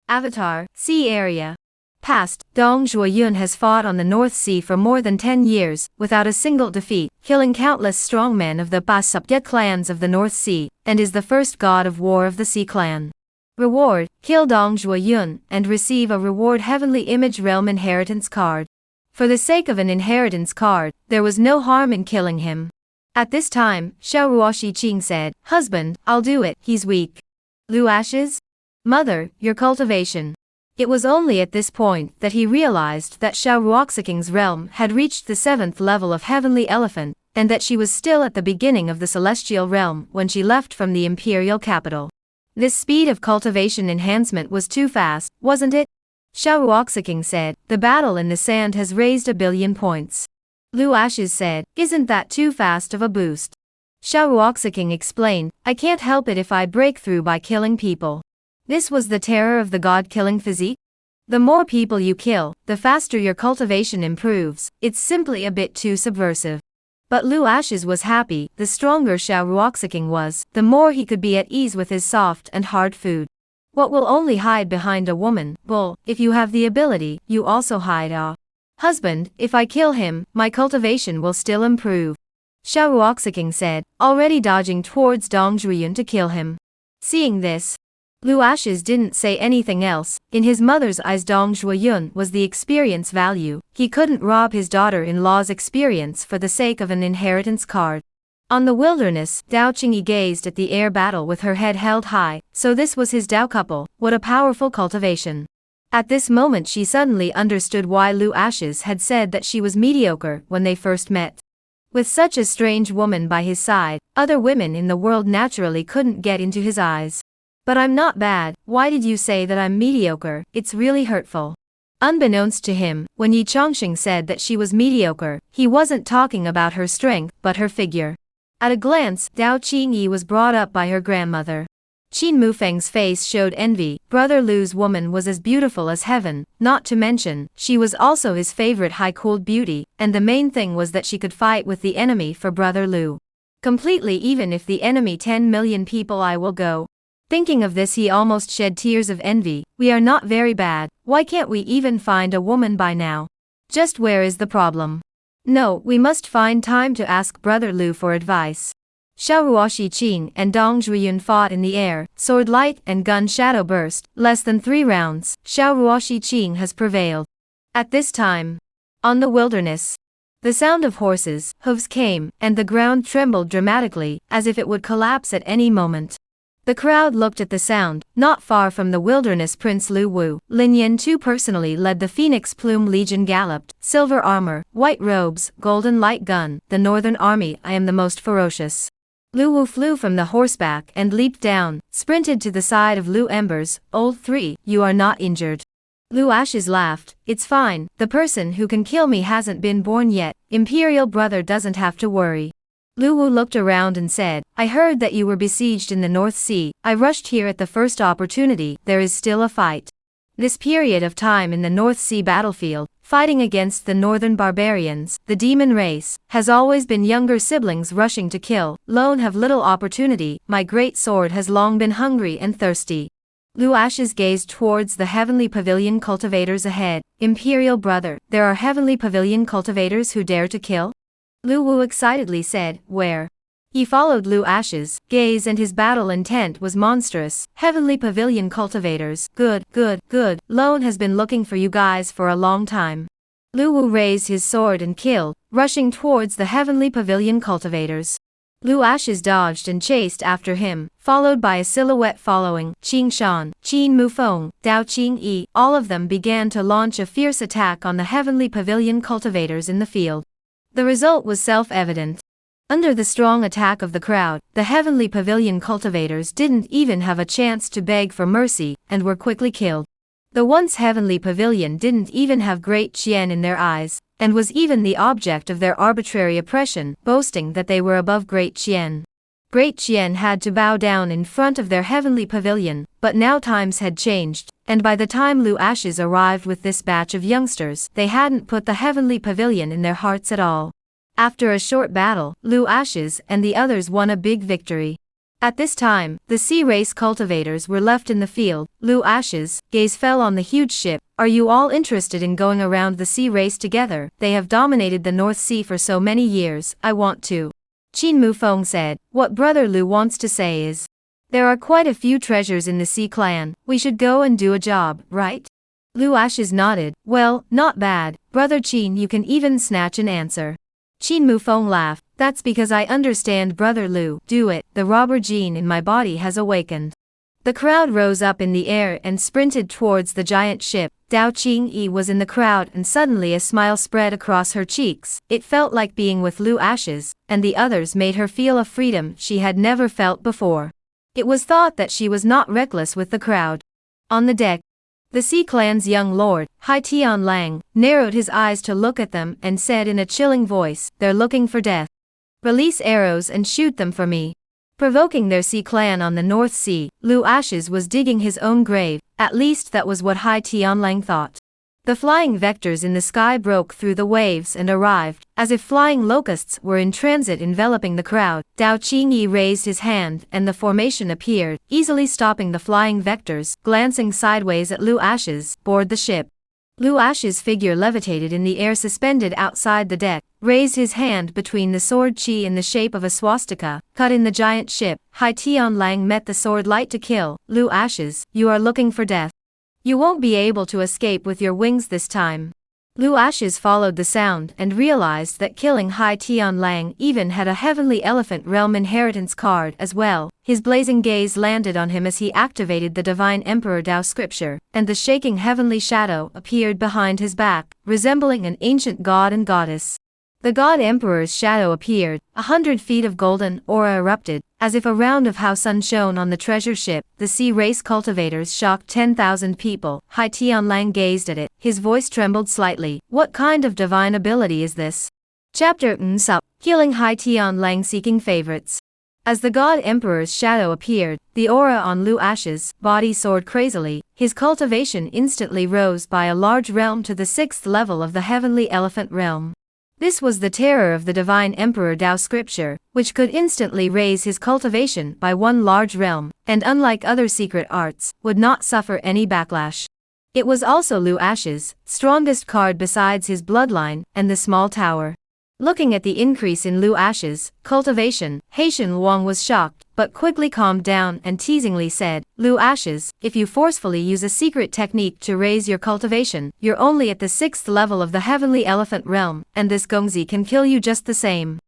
Avatar, sea area. Past, Dong Zhuoyun has fought on the North Sea for more than 10 years, without a single defeat, killing countless strongmen of the Basupya clans of the North Sea, and is the first god of war of the Sea clan. Reward, kill Dong Zhuoyun, and receive a reward heavenly image realm inheritance card. For the sake of an inheritance card, there was no harm in killing him. At this time, Xiao Ruoxiqing said, husband, I'll do it, he's weak. Lu Ashes? Mother, your cultivation. It was only at this point that he realized that Xiao Ruoxiqing's realm had reached the 7th level of heavenly elephant, and that she was still at the beginning of the celestial realm when she left from the imperial capital. This speed of cultivation enhancement was too fast, wasn't it? Xiao Ruoxiqing said, the battle in the sand has raised 1 billion points. Lu Ashes said, isn't that too fast of a boost? Xiao Ruoxiqing explained, I can't help it if I break through by killing people. This was the terror of the god-killing physique. The more people you kill, the faster your cultivation improves. It's simply a bit too subversive. But Lu Ashes was happy. The stronger Xiao Ruoxiqing was, the more he could be at ease with his soft and hard food. What will only hide behind a woman? Bull, if you have the ability, you also hide. Husband, if I kill him, my cultivation will still improve. Xiao Ruoxiqing said, already dodging towards Dong Zhuoyun to kill him. Seeing this, Lu Ashes didn't say anything else. In his mother's eyes, Dong Zhuoyun was the experience value. He couldn't rob his daughter-in-law's experience for the sake of an inheritance card. On the wilderness, Dao Qingyi gazed at the air battle with her head held high. So this was his Dao couple, what a powerful cultivation. At this moment she suddenly understood why Lu Ashes had said that she was mediocre when they first met. With such a strange woman by his side, other women in the world naturally couldn't get into his eyes. But I'm not bad, why did you say that I'm mediocre? It's really hurtful. Unbeknownst to him, when Yi Chongqing said that she was mediocre, he wasn't talking about her strength, but her figure. At a glance, Dao Qingyi was brought up by her grandmother. Qin Mufeng's face showed envy. Brother Lu's woman was as beautiful as heaven, not to mention, she was also his favorite high-cooled beauty, and the main thing was that she could fight with the enemy for Brother Lu. Completely, even if the enemy 10 million people, I will go. Thinking of this, he almost shed tears of envy. We are not very bad, why can't we even find a woman by now? Just where is the problem? No, we must find time to ask Brother Lu for advice. Xiaoruoshi Qing and Dong Zhuiyun fought in the air, sword light and gun shadow burst. Less than 3 rounds, Xiaoruoshi Qing has prevailed. At this time, on the wilderness, the sound of horses' hooves came, and the ground trembled dramatically, as if it would collapse at any moment. The crowd looked at the sound. Not far from the wilderness, Prince Lu Wu, Lin Yan too personally led the Phoenix Plume Legion galloped, silver armor, white robes, golden light gun, the northern army. I am the most ferocious. Lu Wu flew from the horseback and leaped down, sprinted to the side of Lu Embers. Old 3, you are not injured. Lu Ashes laughed. It's fine, the person who can kill me hasn't been born yet. Imperial brother doesn't have to worry. Lu Wu looked around and said, I heard that you were besieged in the North Sea. I rushed here at the first opportunity. There is still a fight. This period of time in the North Sea battlefield, fighting against the northern barbarians, the demon race, has always been younger siblings rushing to kill. Lone have little opportunity. My great sword has long been hungry and thirsty. Lu Ashes gazed towards the heavenly pavilion cultivators ahead. Imperial brother, there are heavenly pavilion cultivators who dare to kill? Lu Wu excitedly said, where? He followed Lu Ashes' gaze and his battle intent was monstrous. Heavenly pavilion cultivators, good, good, good. Lone has been looking for you guys for a long time. Lu Wu raised his sword and killed, rushing towards the heavenly pavilion cultivators. Lu Ashes dodged and chased after him, followed by a silhouette following. Qing Shan, Qin Mufeng, Dao Qing Yi, all of them began to launch a fierce attack on the heavenly pavilion cultivators in the field. The result was self-evident. Under the strong attack of the crowd, the heavenly pavilion cultivators didn't even have a chance to beg for mercy, and were quickly killed. The once heavenly pavilion didn't even have great Qian in their eyes, and was even the object of their arbitrary oppression, boasting that they were above great Qian. Great Qian had to bow down in front of their heavenly pavilion, but now times had changed, and by the time Lu Ashes arrived with this batch of youngsters, they hadn't put the heavenly pavilion in their hearts at all. After a short battle, Lu Ashes and the others won a big victory. At this time, the sea race cultivators were left in the field. Lu Ashes' gaze fell on the huge ship. Are you all interested in going around the sea race together? They have dominated the North Sea for so many years. I want to. Qin Mufeng said. What brother Lu wants to say is, there are quite a few treasures in the Sea clan. We should go and do a job, right? Lu Ashes nodded. Well, not bad. Brother Qin, you can even snatch an answer. Qin Mufeng laughed. That's because I understand brother Lu. Do it. The robber gene in my body has awakened. The crowd rose up in the air and sprinted towards the giant ship. Dao Qing Yi was in the crowd and suddenly a smile spread across her cheeks. It felt like being with Lu Ashes, and the others made her feel a freedom she had never felt before. It was thought that she was not reckless with the crowd. On the deck, the Sea Clan's young lord, Hai Tian Lang, narrowed his eyes to look at them and said in a chilling voice, they're looking for death. Release arrows and shoot them for me. Provoking their Sea Clan on the North Sea, Lu Ashes was digging his own grave, at least that was what Hai Tian Lang thought. The flying vectors in the sky broke through the waves and arrived, as if flying locusts were in transit enveloping the crowd. Dao Qingyi raised his hand and the formation appeared, easily stopping the flying vectors. Glancing sideways at Lu Ashes, board the ship. Lu Ashes' figure levitated in the air suspended outside the deck, raised his hand between the sword chi in the shape of a swastika, cut in the giant ship. Hai Tian Lang met the sword light to kill. Lu Ashes, you are looking for death. You won't be able to escape with your wings this time. Lu Ashes followed the sound and realized that killing Hai Tian Lang even had a heavenly elephant realm inheritance card as well. His blazing gaze landed on him as he activated the divine emperor Dao scripture, and the shaking heavenly shadow appeared behind his back, resembling an ancient god and goddess. The god emperor's shadow appeared, 100 feet of golden aura erupted, as if a round of how sun shone on the treasure ship. The sea race cultivators shocked 10,000 people. Hai Tian Lang gazed at it, his voice trembled slightly. What kind of divine ability is this? Chapter Sup, healing Hai Tian Lang seeking favorites. As the god emperor's shadow appeared, the aura on Lu Ashes' body soared crazily. His cultivation instantly rose by a large realm to the 6th level of the heavenly elephant realm. This was the terror of the divine emperor Dao scripture, which could instantly raise his cultivation by one large realm, and unlike other secret arts, would not suffer any backlash. It was also Lu Ashes' strongest card besides his bloodline and the small tower. Looking at the increase in Lu Ash's cultivation, Haitian Luong was shocked, but quickly calmed down and teasingly said, Lu Ashes, if you forcefully use a secret technique to raise your cultivation, you're only at the 6th level of the heavenly elephant realm, and this Gongzi can kill you just the same.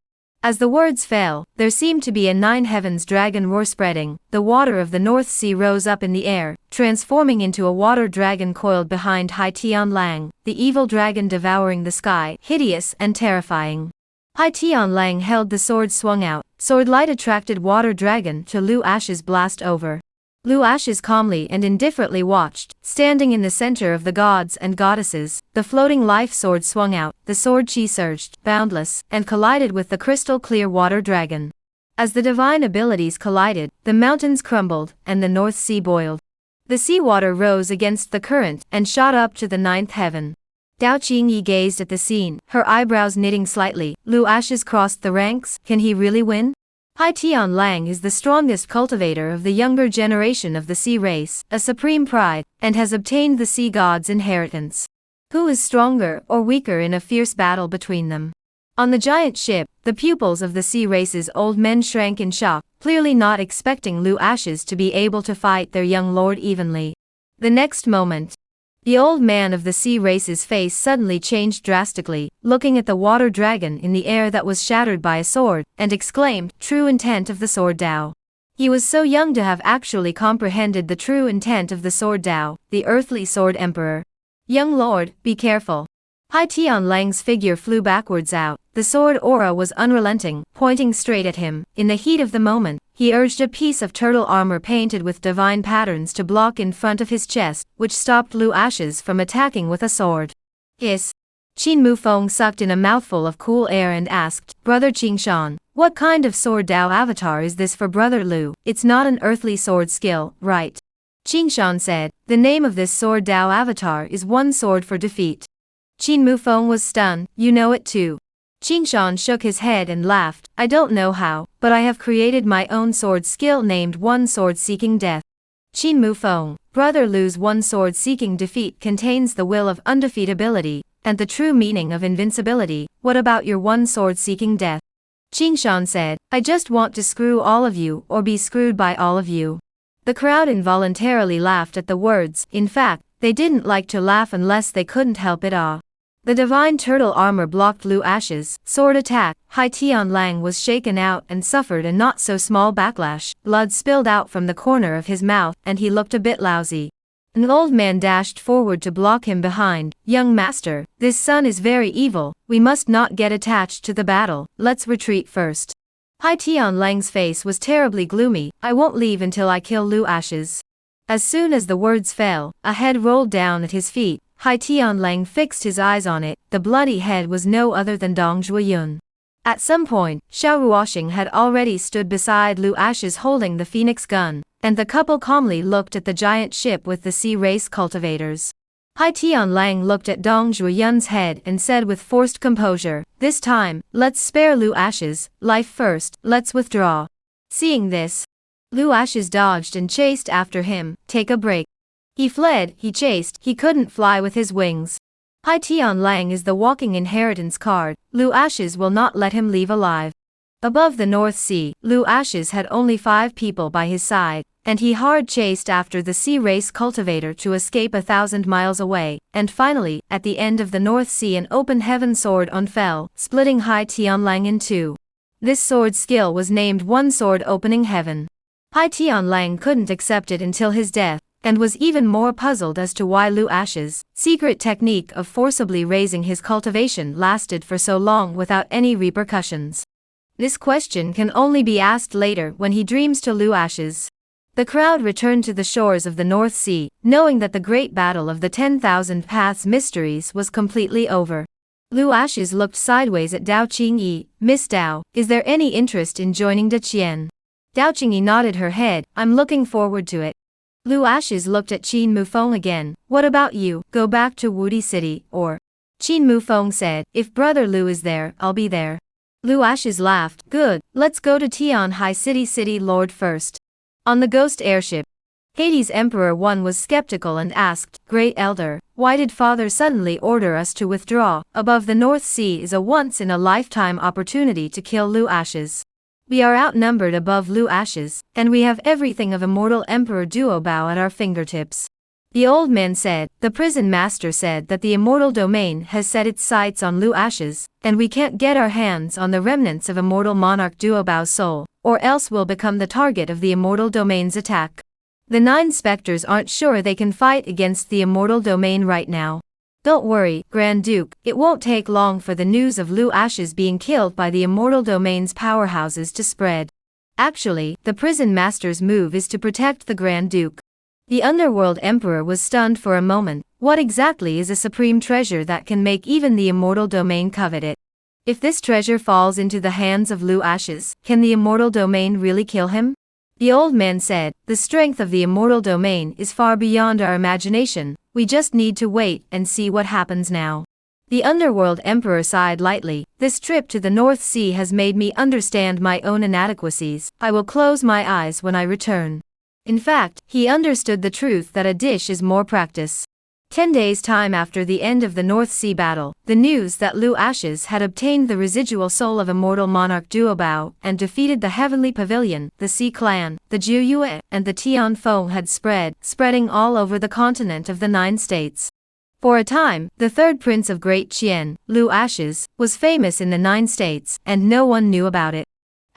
As the words fell, there seemed to be a 9 heavens dragon roar spreading. The water of the North Sea rose up in the air, transforming into a water dragon coiled behind Hai Tian Lang, the evil dragon devouring the sky, hideous and terrifying. Hai Tian Lang held the sword swung out. Sword light attracted water dragon to Lu Ash's blast over. Lu Ashes calmly and indifferently watched, standing in the center of the gods and goddesses. The floating life sword swung out, the sword chi surged, boundless, and collided with the crystal-clear water dragon. As the divine abilities collided, the mountains crumbled, and the North Sea boiled. The seawater rose against the current, and shot up to the 9th heaven. Dao Qingyi gazed at the scene, her eyebrows knitting slightly. Lu Ashes crossed the ranks, can he really win? Hai Tian Lang is the strongest cultivator of the younger generation of the sea race, a supreme pride, and has obtained the sea god's inheritance. Who is stronger or weaker in a fierce battle between them? On the giant ship, the pupils of the sea race's old men shrank in shock, clearly not expecting Lu Ashes to be able to fight their young lord evenly. The next moment, the old man of the sea race's face suddenly changed drastically, looking at the water dragon in the air that was shattered by a sword, and exclaimed, true intent of the sword Dao. He was so young to have actually comprehended the true intent of the sword Dao, the earthly sword emperor. Young lord, be careful. Hai Tian Lang's figure flew backwards out. The sword aura was unrelenting, pointing straight at him. In the heat of the moment, he urged a piece of turtle armor painted with divine patterns to block in front of his chest, which stopped Lu Ashes from attacking with a sword. Hiss. Qin Mufeng sucked in a mouthful of cool air and asked, Brother Qingshan, what kind of sword Dao avatar is this for Brother Lu? It's not an earthly sword skill, right? Qingshan said, the name of this sword Dao avatar is one sword for defeat. Qin Mufeng was stunned, you know it too. Qingshan shook his head and laughed, I don't know how, but I have created my own sword skill named One Sword Seeking Death. Qin Mufeng, Brother Lu's One Sword Seeking Defeat contains the will of undefeatability, and the true meaning of invincibility. What about your One Sword Seeking Death? Qingshan said, I just want to screw all of you or be screwed by all of you. The crowd involuntarily laughed at the words. In fact, they didn't like to laugh unless they couldn't help it. The divine turtle armor blocked Lu Ash's sword attack. Hai Tian Lang was shaken out and suffered a not-so-small backlash. Blood spilled out from the corner of his mouth and he looked a bit lousy. An old man dashed forward to block him behind. Young master, this sun is very evil, we must not get attached to the battle, let's retreat first. Hai Tian Lang's face was terribly gloomy, I won't leave until I kill Lu Ashes. As soon as the words fell, a head rolled down at his feet. Hai Tian Lang fixed his eyes on it. The bloody head was no other than Dong Zhuoyun. At some point, Xiao Ruoxing had already stood beside Lu Ashes holding the phoenix gun, and the couple calmly looked at the giant ship with the sea race cultivators. Hai Tian Lang looked at Dong Zhuoyun's head and said with forced composure, this time, let's spare Lu Ashes, life first, let's withdraw. Seeing this, Lu Ashes dodged and chased after him, take a break. He fled, he chased, he couldn't fly with his wings. Hai Tian Lang is the walking inheritance card, Lu Ashes will not let him leave alive. Above the North Sea, Lu Ashes had only 5 people by his side, and he hard chased after the sea race cultivator to escape 1,000 miles away, and finally, at the end of the North Sea an open heaven sword unfell, splitting Hai Tian Lang in two. This sword skill was named One Sword Opening Heaven. Hai Tian Lang couldn't accept it until his death, and was even more puzzled as to why Lu Ash's secret technique of forcibly raising his cultivation lasted for so long without any repercussions. This question can only be asked later when he dreams to Lu Ashes. The crowd returned to the shores of the North Sea, knowing that the great battle of the 10,000 Paths Mysteries was completely over. Lu Ashes looked sideways at Dao Qingyi. Miss Dao, is there any interest in joining De Qian? Dao Qingyi nodded her head, I'm looking forward to it. Lu Ashes looked at Qin Mufeng again, what about you, go back to Wudi City, or? Qin Mufeng said, if Brother Lu is there, I'll be there. Lu Ashes laughed, good, let's go to Tian Hai City Lord first. On the ghost airship, Hades Emperor 1 was skeptical and asked, Great Elder, Why did father suddenly order us to withdraw? Above the North Sea is a once-in-a-lifetime opportunity to kill Lu Ashes. We are outnumbered above Lu Ashes, and we have everything of immortal Emperor Duobao at our fingertips. The old man said. The prison master said that the immortal domain has set its sights on Lu Ashes, and we can't get our hands on the remnants of immortal monarch Duobao's soul, or else we'll become the target of the immortal domain's attack. The 9 specters aren't sure they can fight against the immortal domain right now. Don't worry, Grand Duke, it won't take long for the news of Lu Ashes being killed by the immortal domain's powerhouses to spread. Actually, the prison master's move is to protect the Grand Duke. The Underworld Emperor was stunned for a moment. What exactly is a supreme treasure that can make even the immortal domain covet it? If this treasure falls into the hands of Lu Ashes, can the immortal domain really kill him? The old man said, the strength of the immortal domain is far beyond our imagination, we just need to wait and see what happens now. The Underworld Emperor sighed lightly. This trip to the North Sea has made me understand my own inadequacies. I will close my eyes when I return. In fact, he understood the truth that a dish is more practice. 10 days' time after the end of the North Sea battle, the news that Lu Ashes had obtained the residual soul of immortal monarch Duobao and defeated the Heavenly Pavilion, the Sea Clan, the Jiuyue, and the Tian Feng had spreading all over the continent of the 9 states. For a time, the third prince of Great Qian, Lu Ashes, was famous in the 9 states, and no one knew about it.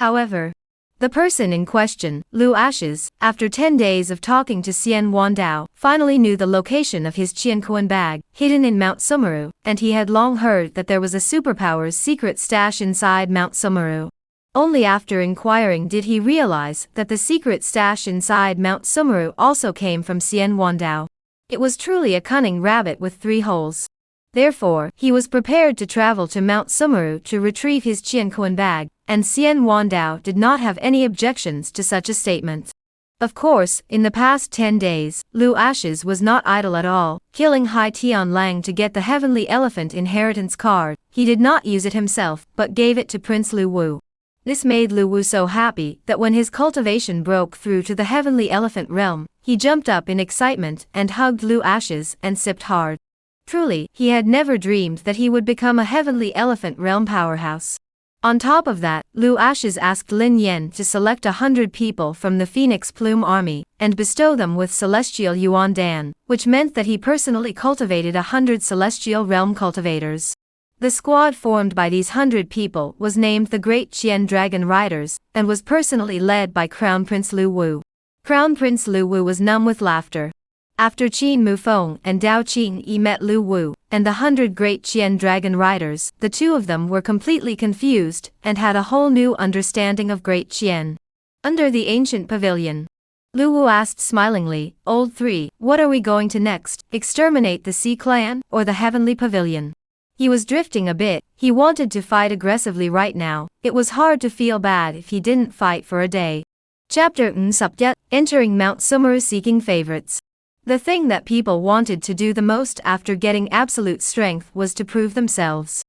However, the person in question, Lu Ashes, after 10 days of talking to Xian Wandao, finally knew the location of his Qianquan bag, hidden in Mount Sumeru, and he had long heard that there was a superpower's secret stash inside Mount Sumeru. Only after inquiring did he realize that the secret stash inside Mount Sumeru also came from Xian Wandao. It was truly a cunning rabbit with 3 holes. Therefore, he was prepared to travel to Mount Sumeru to retrieve his Qianquan bag, and Xian Wandao did not have any objections to such a statement. Of course, in the past 10 days, Lu Ashes was not idle at all, killing Hai Tian Lang to get the Heavenly Elephant inheritance card. He did not use it himself, but gave it to Prince Lu Wu. This made Lu Wu so happy that when his cultivation broke through to the Heavenly Elephant realm, he jumped up in excitement and hugged Lu Ashes and sipped hard. Truly, he had never dreamed that he would become a Heavenly Elephant realm powerhouse. On top of that, Lu Ashes asked Lin Yen to select 100 people from the Phoenix Plume army, and bestow them with Celestial Yuan Dan, which meant that he personally cultivated 100 Celestial Realm cultivators. The squad formed by these 100 people was named the Great Qian Dragon Riders, and was personally led by Crown Prince Lu Wu. Crown Prince Lu Wu was numb with laughter. After Qin Mufeng and Dao Qingyi met Lu Wu and the 100 Great Qian Dragon Riders, the 2 of them were completely confused and had a whole new understanding of Great Qian. Under the ancient pavilion, Lu Wu asked smilingly, Old 3, what are we going to next, exterminate the Sea Clan, or the Heavenly Pavilion? He was drifting a bit. He wanted to fight aggressively right now. It was hard to feel bad if he didn't fight for a day. Chapter Nsupya, entering Mount Sumeru seeking favorites. The thing that people wanted to do the most after getting absolute strength was to prove themselves.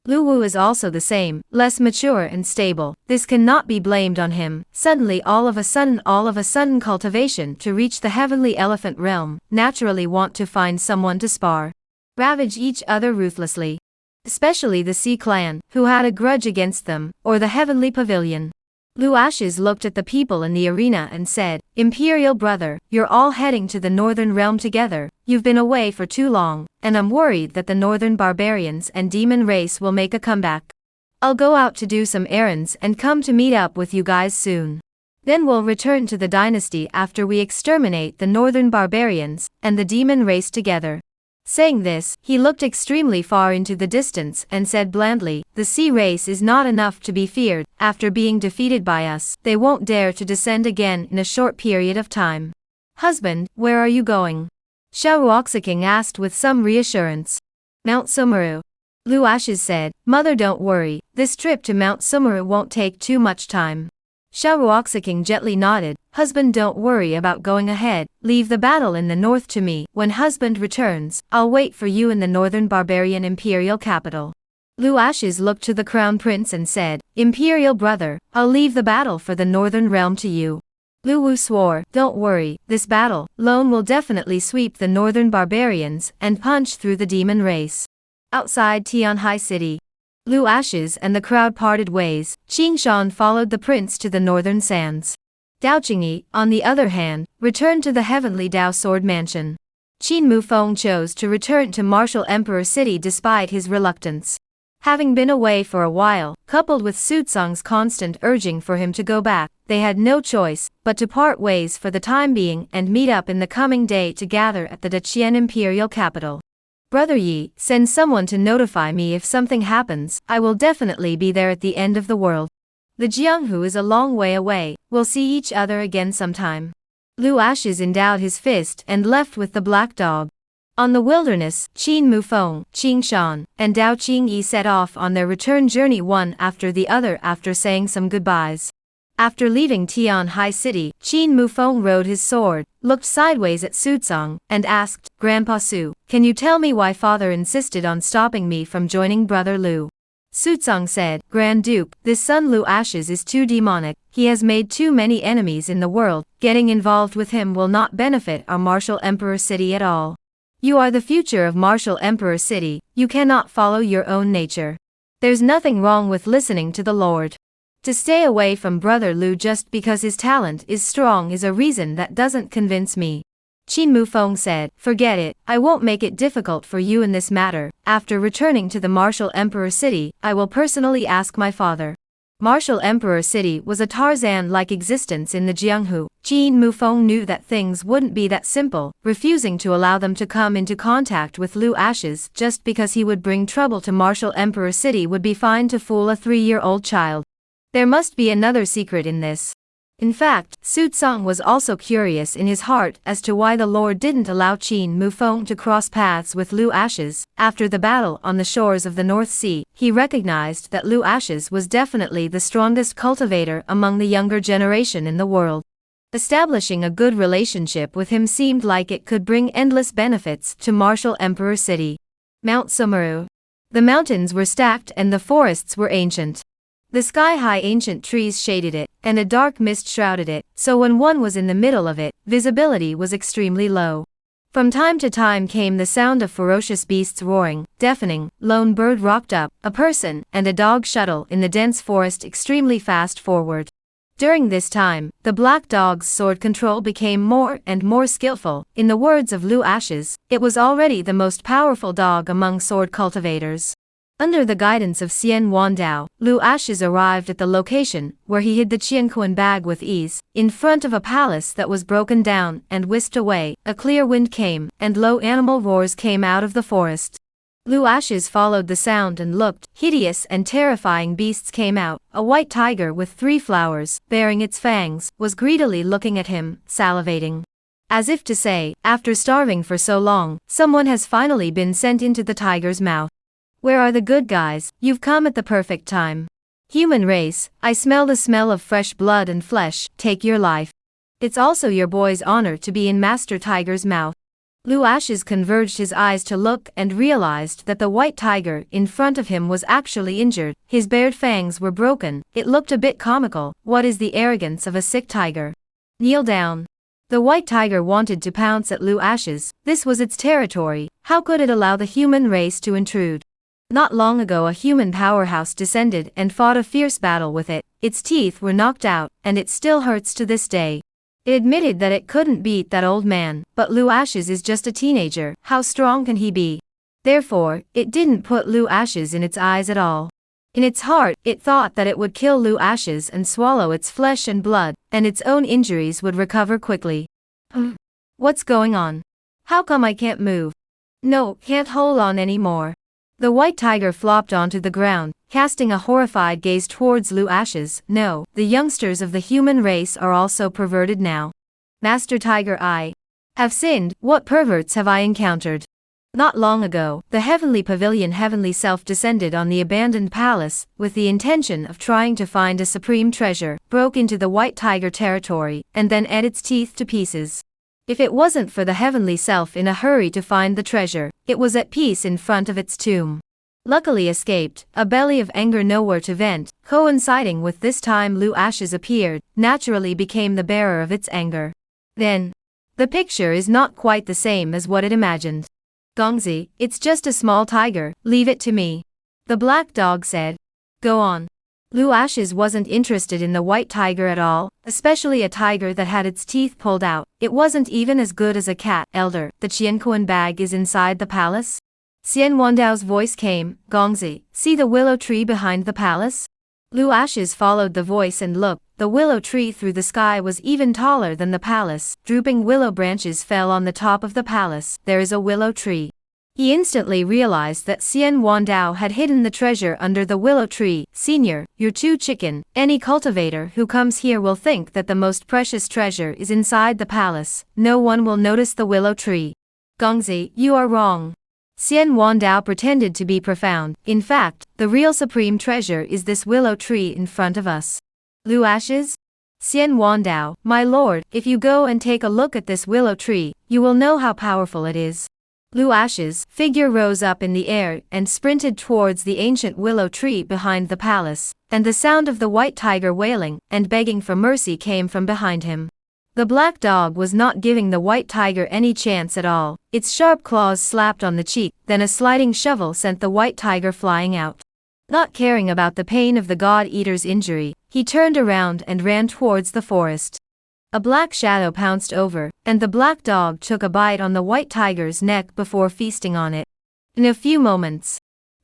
Lu Wu is also the same, less mature and stable. This cannot be blamed on him. Suddenly all of a sudden cultivation to reach the Heavenly Elephant realm, naturally want to find someone to spar. Ravage each other ruthlessly. Especially the Sea Clan, who had a grudge against them, or the Heavenly Pavilion. Lu Ashes looked at the people in the arena and said, Imperial brother, you're all heading to the Northern Realm together. You've been away for too long, and I'm worried that the Northern Barbarians and Demon race will make a comeback. I'll go out to do some errands and come to meet up with you guys soon. Then we'll return to the dynasty after we exterminate the Northern Barbarians and the Demon race together. Saying this, he looked extremely far into the distance and said blandly, the sea race is not enough to be feared. After being defeated by us, they won't dare to descend again in a short period of time. Husband, where are you going? Xiaoruoxiking asked with some reassurance. Mount Sumeru. Lu Ashes said, Mother, don't worry, this trip to Mount Sumeru won't take too much time. Xiaoruoxiking gently nodded. Husband, don't worry about going ahead, leave the battle in the north to me. When husband returns, I'll wait for you in the northern barbarian imperial capital. Lu Ashes looked to the crown prince and said, Imperial brother, I'll leave the battle for the northern realm to you. Lu Wu swore, "Don't worry, this battle alone will definitely sweep the northern barbarians and punch through the demon race." Outside Tianhai City, Lu Ashes and the crowd parted ways. Qing Shan followed the prince to the northern sands. Dao Qingyi, on the other hand, returned to the heavenly Dao Sword Mansion. Qin Mufeng chose to return to Martial Emperor City despite his reluctance. Having been away for a while, coupled with Sutsang's constant urging for him to go back, they had no choice but to part ways for the time being and meet up in the coming day to gather at the Daqian imperial capital. "Brother Yi, send someone to notify me if something happens. I will definitely be there at the end of the world. The Jianghu is a long way away, we'll see each other again sometime." Lu Ashes endowed his fist and left with the black dog. On the wilderness, Qin Mufeng, Qing Shan, and Dao Qingyi set off on their return journey one after the other after saying some goodbyes. After leaving Tianhai City, Qin Mufeng rode his sword, looked sideways at Sutsang, and asked, "Grandpa Su, can you tell me why father insisted on stopping me from joining brother Lu?" Sutsang said, "Grand Duke, this son Lu Ashes is too demonic, he has made too many enemies in the world, getting involved with him will not benefit our Martial Emperor City at all. You are the future of Martial Emperor City, you cannot follow your own nature. There's nothing wrong with listening to the Lord. To stay away from brother Lu just because his talent is strong is a reason that doesn't convince me." Qin Mufeng said, "Forget it, I won't make it difficult for you in this matter. After returning to the Martial Emperor City, I will personally ask my father." Martial Emperor City was a Tarzan-like existence in the Jianghu. Qin Mufeng knew that things wouldn't be that simple, refusing to allow them to come into contact with Lu Ashes just because he would bring trouble to Martial Emperor City would be fine to fool a 3-year-old child. There must be another secret in this. In fact, Sutsang was also curious in his heart as to why the Lord didn't allow Qin Mufeng to cross paths with Lu Ashes. After the battle on the shores of the North Sea, he recognized that Lu Ashes was definitely the strongest cultivator among the younger generation in the world. Establishing a good relationship with him seemed like it could bring endless benefits to Martial Emperor City. Mount Sumeru. The mountains were stacked and the forests were ancient. The sky-high ancient trees shaded it, and a dark mist shrouded it, so when one was in the middle of it, visibility was extremely low. From time to time came the sound of ferocious beasts roaring, deafening. Lone bird rocked up, a person and a dog shuttle in the dense forest extremely fast forward. During this time, the black dog's sword control became more and more skillful. In the words of Lu Ashes, it was already the most powerful dog among sword cultivators. Under the guidance of Xian Wandao, Lu Ashes arrived at the location, where he hid the Qianquan bag with ease, in front of a palace that was broken down and whisked away. A clear wind came, and low animal roars came out of the forest. Lu Ashes followed the sound and looked. Hideous and terrifying beasts came out. A white tiger with 3 flowers, bearing its fangs, was greedily looking at him, salivating. As if to say, after starving for so long, someone has finally been sent into the tiger's mouth. "Where are the good guys? You've come at the perfect time. Human race, I smell the smell of fresh blood and flesh, take your life. It's also your boy's honor to be in Master Tiger's mouth." Lu Ashes converged his eyes to look and realized that the white tiger in front of him was actually injured. His bared fangs were broken. It looked a bit comical. What is the arrogance of a sick tiger? Kneel down. The white tiger wanted to pounce at Lu Ashes. This was its territory. How could it allow the human race to intrude? Not long ago a human powerhouse descended and fought a fierce battle with it. Its teeth were knocked out, and it still hurts to this day. It admitted that it couldn't beat that old man, but Lu Ashes is just a teenager, how strong can he be? Therefore, it didn't put Lu Ashes in its eyes at all. In its heart, it thought that it would kill Lu Ashes and swallow its flesh and blood, and its own injuries would recover quickly. What's going on? How come I can't move? No, can't hold on anymore. The white tiger flopped onto the ground, casting a horrified gaze towards Lu Ashes. No, the youngsters of the human race are also perverted now. Master Tiger, I have sinned. What perverts have I encountered? Not long ago, the heavenly pavilion Heavenly Self descended on the abandoned palace, with the intention of trying to find a supreme treasure, broke into the white tiger territory, and then ate its teeth to pieces. If it wasn't for the Heavenly Self in a hurry to find the treasure, it was at peace in front of its tomb. luckily escaped, a belly of anger nowhere to vent, coinciding with this time Lu Ashes appeared, naturally became the bearer of its anger. Then, the picture is not quite the same as what it imagined. Gongzi, it's just a small tiger, leave it to me. The black dog said. Go on. Lu Ashes wasn't interested in the white tiger at all, especially a tiger that had its teeth pulled out. It wasn't even as good as a cat. Elder, the Qianquan bag is inside the palace? Xian Wandao's voice came. Gongzi, see the willow tree behind the palace? Lu Ashes followed the voice and looked. The willow tree through the sky was even taller than the palace. Drooping willow branches fell on the top of the palace. There is a willow tree. He instantly realized that Xian Wandao had hidden the treasure under the willow tree. Senior, you're too chicken. Any cultivator who comes here will think that the most precious treasure is inside the palace. No one will notice the willow tree. Gongzi, you are wrong. Xian Wandao pretended to be profound. In fact, the real supreme treasure is this willow tree in front of us. Lu Ashes? Xian Wandao, my lord, if you go and take a look at this willow tree, you will know how powerful it is. Lu Ashes' figure rose up in the air and sprinted towards the ancient willow tree behind the palace, and the sound of the white tiger wailing and begging for mercy came from behind him. The black dog was not giving the white tiger any chance at all. Its sharp claws slapped on the cheek, then a sliding shovel sent the white tiger flying out. Not caring about the pain of the god-eater's injury, he turned around and ran towards the forest. A black shadow pounced over, and the black dog took a bite on the white tiger's neck before feasting on it. In a few moments,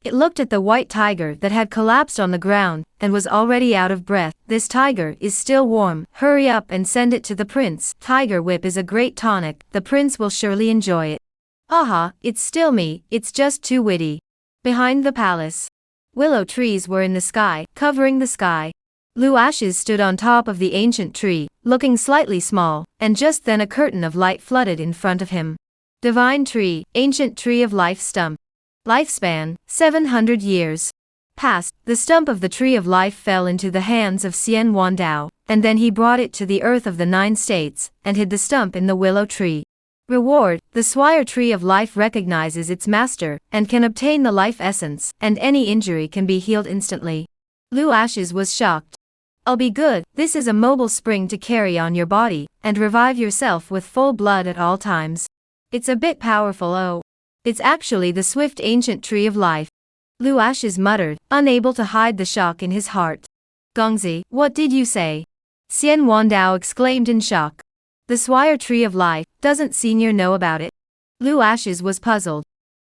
it looked at the white tiger that had collapsed on the ground, and was already out of breath. This tiger is still warm, hurry up and send it to the prince. Tiger whip is a great tonic, the prince will surely enjoy it. Haha, it's still me, it's just too witty. Behind the palace, willow trees were in the sky, covering the sky. Lu Ashes stood on top of the ancient tree, looking slightly small, and just then a curtain of light flooded in front of him. Divine tree, ancient tree of life stump. Lifespan, 700 years. Past, the stump of the tree of life fell into the hands of Xian Wandao, and then he brought it to the earth of the 9 states, and hid the stump in the willow tree. Reward, the swire tree of life recognizes its master, and can obtain the life essence, and any injury can be healed instantly. Lu Ashes was shocked. I'll be good, this is a mobile spring to carry on your body, and revive yourself with full blood at all times. It's a bit powerful. Oh. It's actually the swift ancient tree of life. Lu Ashes muttered, unable to hide the shock in his heart. Gongzi, what did you say? Xian Wandao exclaimed in shock. The swire tree of life, doesn't senior know about it? Lu Ashes was puzzled.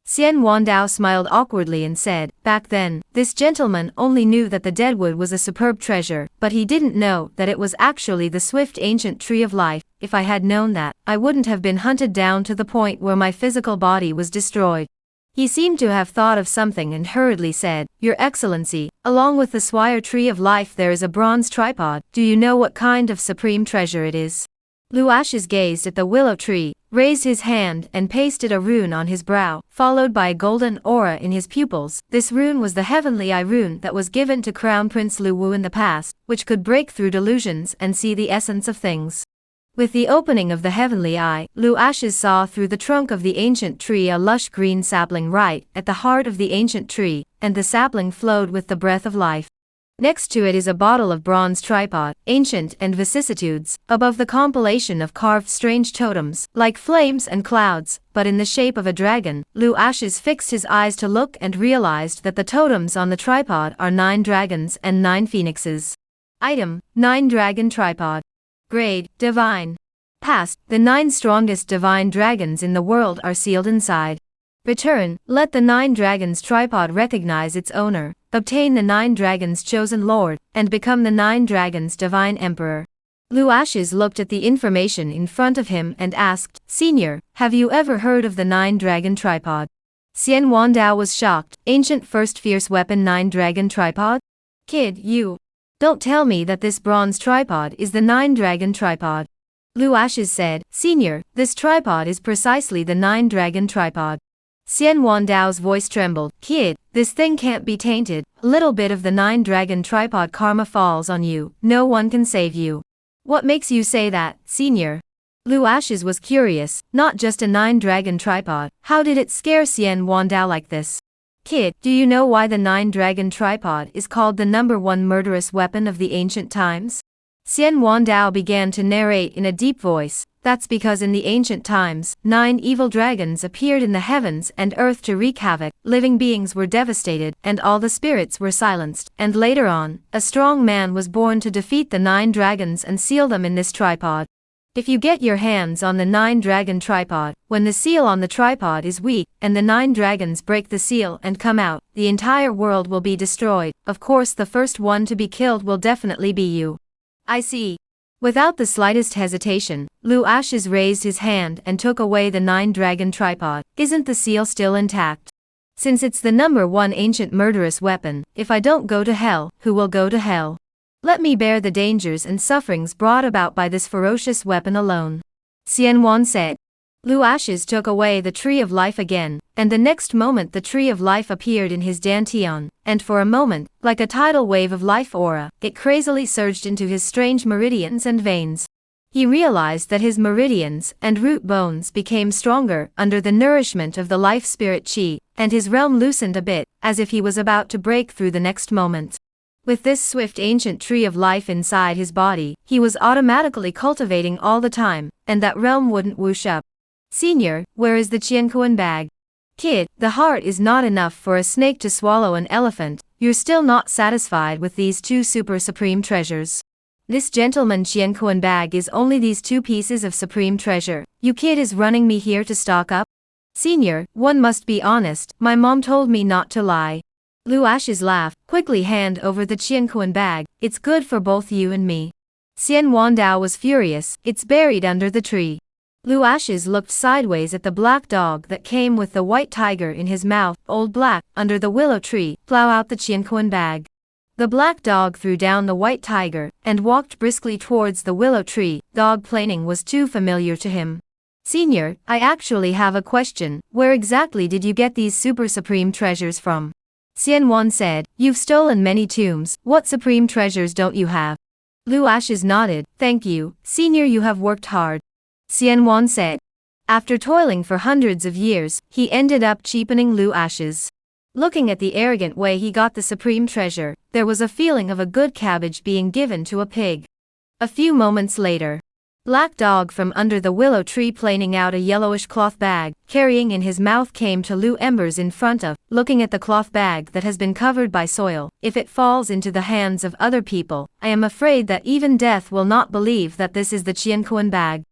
Xian Wandao smiled awkwardly and said, back then, this gentleman only knew that the deadwood was a superb treasure, but he didn't know that it was actually the swift ancient tree of life. If I had known that, I wouldn't have been hunted down to the point where my physical body was destroyed. He seemed to have thought of something and hurriedly said, Your Excellency, along with the swire tree of life there is a bronze tripod. Do you know what kind of supreme treasure it is? Lu Ashes gazed at the willow tree, raised his hand and pasted a rune on his brow, followed by a golden aura in his pupils. This rune was the heavenly eye rune that was given to Crown Prince Lu Wu in the past, which could break through delusions and see the essence of things. With the opening of the heavenly eye, Lu Ashes saw through the trunk of the ancient tree a lush green sapling right at the heart of the ancient tree, and the sapling flowed with the breath of life. Next to it is a bottle of bronze tripod, ancient and vicissitudes, above the compilation of carved strange totems, like flames and clouds, but in the shape of a dragon. Lu Ashes fixed his eyes to look and realized that the totems on the tripod are 9 dragons and 9 phoenixes. Item, 9 dragon tripod. Grade, divine. Past, the 9 strongest divine dragons in the world are sealed inside. Return, let the 9 dragons tripod recognize its owner, obtain the 9 dragons chosen lord, and become the 9 dragons divine emperor. Lu Ashes looked at the information in front of him and asked, Senior, have you ever heard of the 9 dragon tripod? Xian Wandao was shocked, ancient first fierce weapon 9 dragon tripod? Kid, you don't tell me that this bronze tripod is the 9 dragon tripod. Lu Ashes said, Senior, this tripod is precisely the 9 dragon tripod. Xian Wandao's voice trembled. Kid, this thing can't be tainted. A little bit of the 9 dragon tripod karma falls on you. No one can save you. What makes you say that, Senior? Lu Ashes was curious, not just a 9 dragon tripod. How did it scare Xian Wandao like this? Kid, do you know why the 9-dragon tripod is called the #1 murderous weapon of the ancient times? Xian Wandao began to narrate in a deep voice. That's because in the ancient times, 9 evil dragons appeared in the heavens and earth to wreak havoc, living beings were devastated, and all the spirits were silenced, and later on, a strong man was born to defeat the 9 dragons and seal them in this tripod. If you get your hands on the 9-dragon tripod, when the seal on the tripod is weak, and the 9 dragons break the seal and come out, the entire world will be destroyed. Of course the first one to be killed will definitely be you. I see. Without the slightest hesitation, Lu Ashes raised his hand and took away the 9-dragon tripod. Isn't the seal still intact? Since it's the #1 ancient murderous weapon, if I don't go to hell, who will go to hell? Let me bear the dangers and sufferings brought about by this ferocious weapon alone. Xian Wan said. Lu Ashes took away the Tree of Life again, and the next moment the Tree of Life appeared in his dantian, and for a moment, like a tidal wave of life aura, it crazily surged into his strange meridians and veins. He realized that his meridians and root bones became stronger under the nourishment of the life spirit chi, and his realm loosened a bit, as if he was about to break through the next moment. With this swift ancient tree of life inside his body, he was automatically cultivating all the time, and that realm wouldn't whoosh up. Senior, where is the Qianquan bag? Kid, the heart is not enough for a snake to swallow an elephant. You're still not satisfied with these 2 super supreme treasures. This gentleman Qianquan bag is only these 2 pieces of supreme treasure. You kid is running me here to stock up? Senior, one must be honest, my mom told me not to lie. Lu Ashes laughed, quickly hand over the Qianquan bag. It's good for both you and me. Xian Wandao was furious. It's buried under the tree. Lu Ashes looked sideways at the black dog that came with the white tiger in his mouth. Old Black, under the willow tree, plow out the Qianquan bag. The black dog threw down the white tiger, and walked briskly towards the willow tree. Dog planing was too familiar to him. Senior, I actually have a question. Where exactly did you get these super supreme treasures from? Xian Wan said, you've stolen many tombs. What supreme treasures don't you have? Lu Ashes nodded. Thank you, Senior, you have worked hard. Xian Wan said. After toiling for hundreds of years, he ended up cheapening Lu Ashes. Looking at the arrogant way he got the supreme treasure, there was a feeling of a good cabbage being given to a pig. A few moments later, Black Dog from under the willow tree planing out a yellowish cloth bag, carrying in his mouth came to Lu Embers in front of, looking at the cloth bag that has been covered by soil. If it falls into the hands of other people, I am afraid that even death will not believe that this is the Qianquan bag.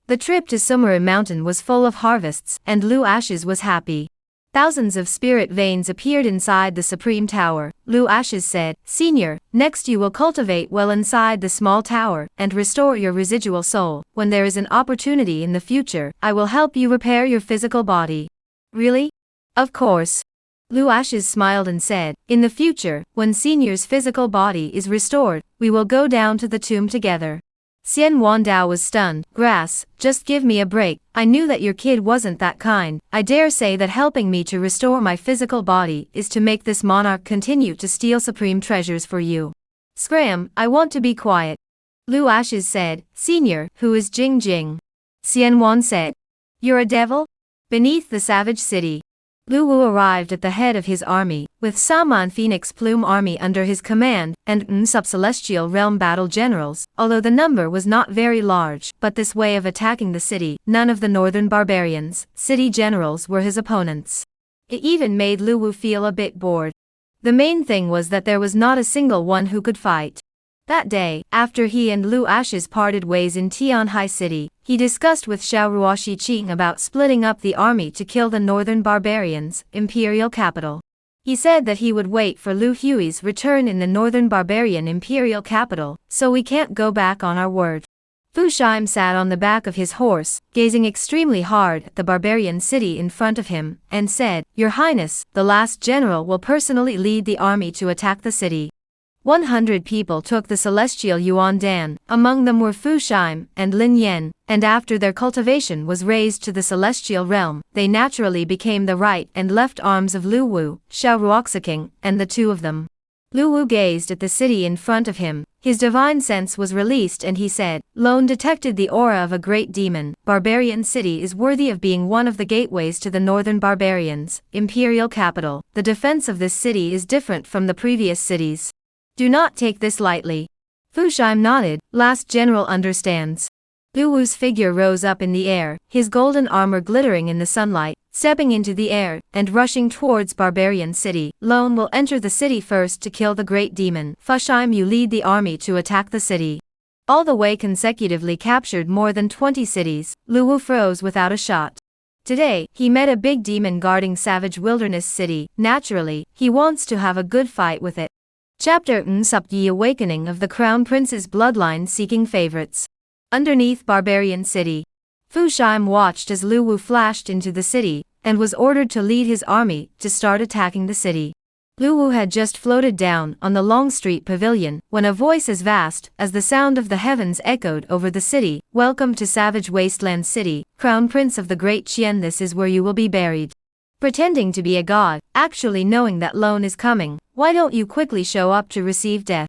The trip to Sumuru Mountain was full of harvests, and Lu Ashes was happy. Thousands of spirit veins appeared inside the Supreme Tower. Lu Ashes said, Senior, next you will cultivate well inside the small tower, and restore your residual soul. When there is an opportunity in the future, I will help you repair your physical body. Really? Of course. Lu Ashes smiled and said, in the future, when Senior's physical body is restored, we will go down to the tomb together. Xian Wandao was stunned. Grass, just give me a break. I knew that your kid wasn't that kind. I dare say that helping me to restore my physical body is to make this monarch continue to steal supreme treasures for you. Scram, I want to be quiet. Lu Ashes said, Senior, who is Jing Jing? Xian Wan said, you're a devil? Beneath the savage city, Lu Wu arrived at the head of his army, with Saman Phoenix Plume army under his command, and sub-celestial realm battle generals, although the number was not very large. But this way of attacking the city, none of the northern barbarians, city generals were his opponents. It even made Lu Wu feel a bit bored. The main thing was that there was not a single one who could fight. That day, after he and Lu Ashes parted ways in Tianhai City, he discussed with Xiao Ruoshi Qing about splitting up the army to kill the northern barbarians, imperial capital. He said that he would wait for Lu Hui's return in the northern barbarian imperial capital, so we can't go back on our word. Fu Shaim sat on the back of his horse, gazing extremely hard at the barbarian city in front of him, and said, Your Highness, the last general will personally lead the army to attack the city. 100 people took the celestial Yuan Dan, among them were Fu Shaim and Lin Yan, and after their cultivation was raised to the celestial realm, they naturally became the right and left arms of Lu Wu, Xiao Ruoxiking, and the two of them. Lu Wu gazed at the city in front of him, his divine sense was released and he said, Lone detected the aura of a great demon. Barbarian city is worthy of being one of the gateways to the northern barbarians, imperial capital. The defense of this city is different from the previous cities. Do not take this lightly. Fu Shime nodded, last general understands. Lu Wu's figure rose up in the air, his golden armor glittering in the sunlight, stepping into the air, and rushing towards Barbarian City. Lone will enter the city first to kill the great demon. Fu Shime, you lead the army to attack the city. All the way consecutively captured more than 20 cities, Lu Wu froze without a shot. Today, he met a big demon guarding Savage Wilderness City. Naturally, he wants to have a good fight with it. Chapter Nsub, the Awakening of the Crown Prince's Bloodline Seeking Favorites. Underneath Barbarian City. Fu Shime watched as Lu Wu flashed into the city, and was ordered to lead his army to start attacking the city. Lu Wu had just floated down on the Long Street Pavilion, when a voice as vast as the sound of the heavens echoed over the city. Welcome to Savage Wasteland City, Crown Prince of the Great Qian, this is where you will be buried. Pretending to be a god, actually knowing that Lone is coming, why don't you quickly show up to receive death?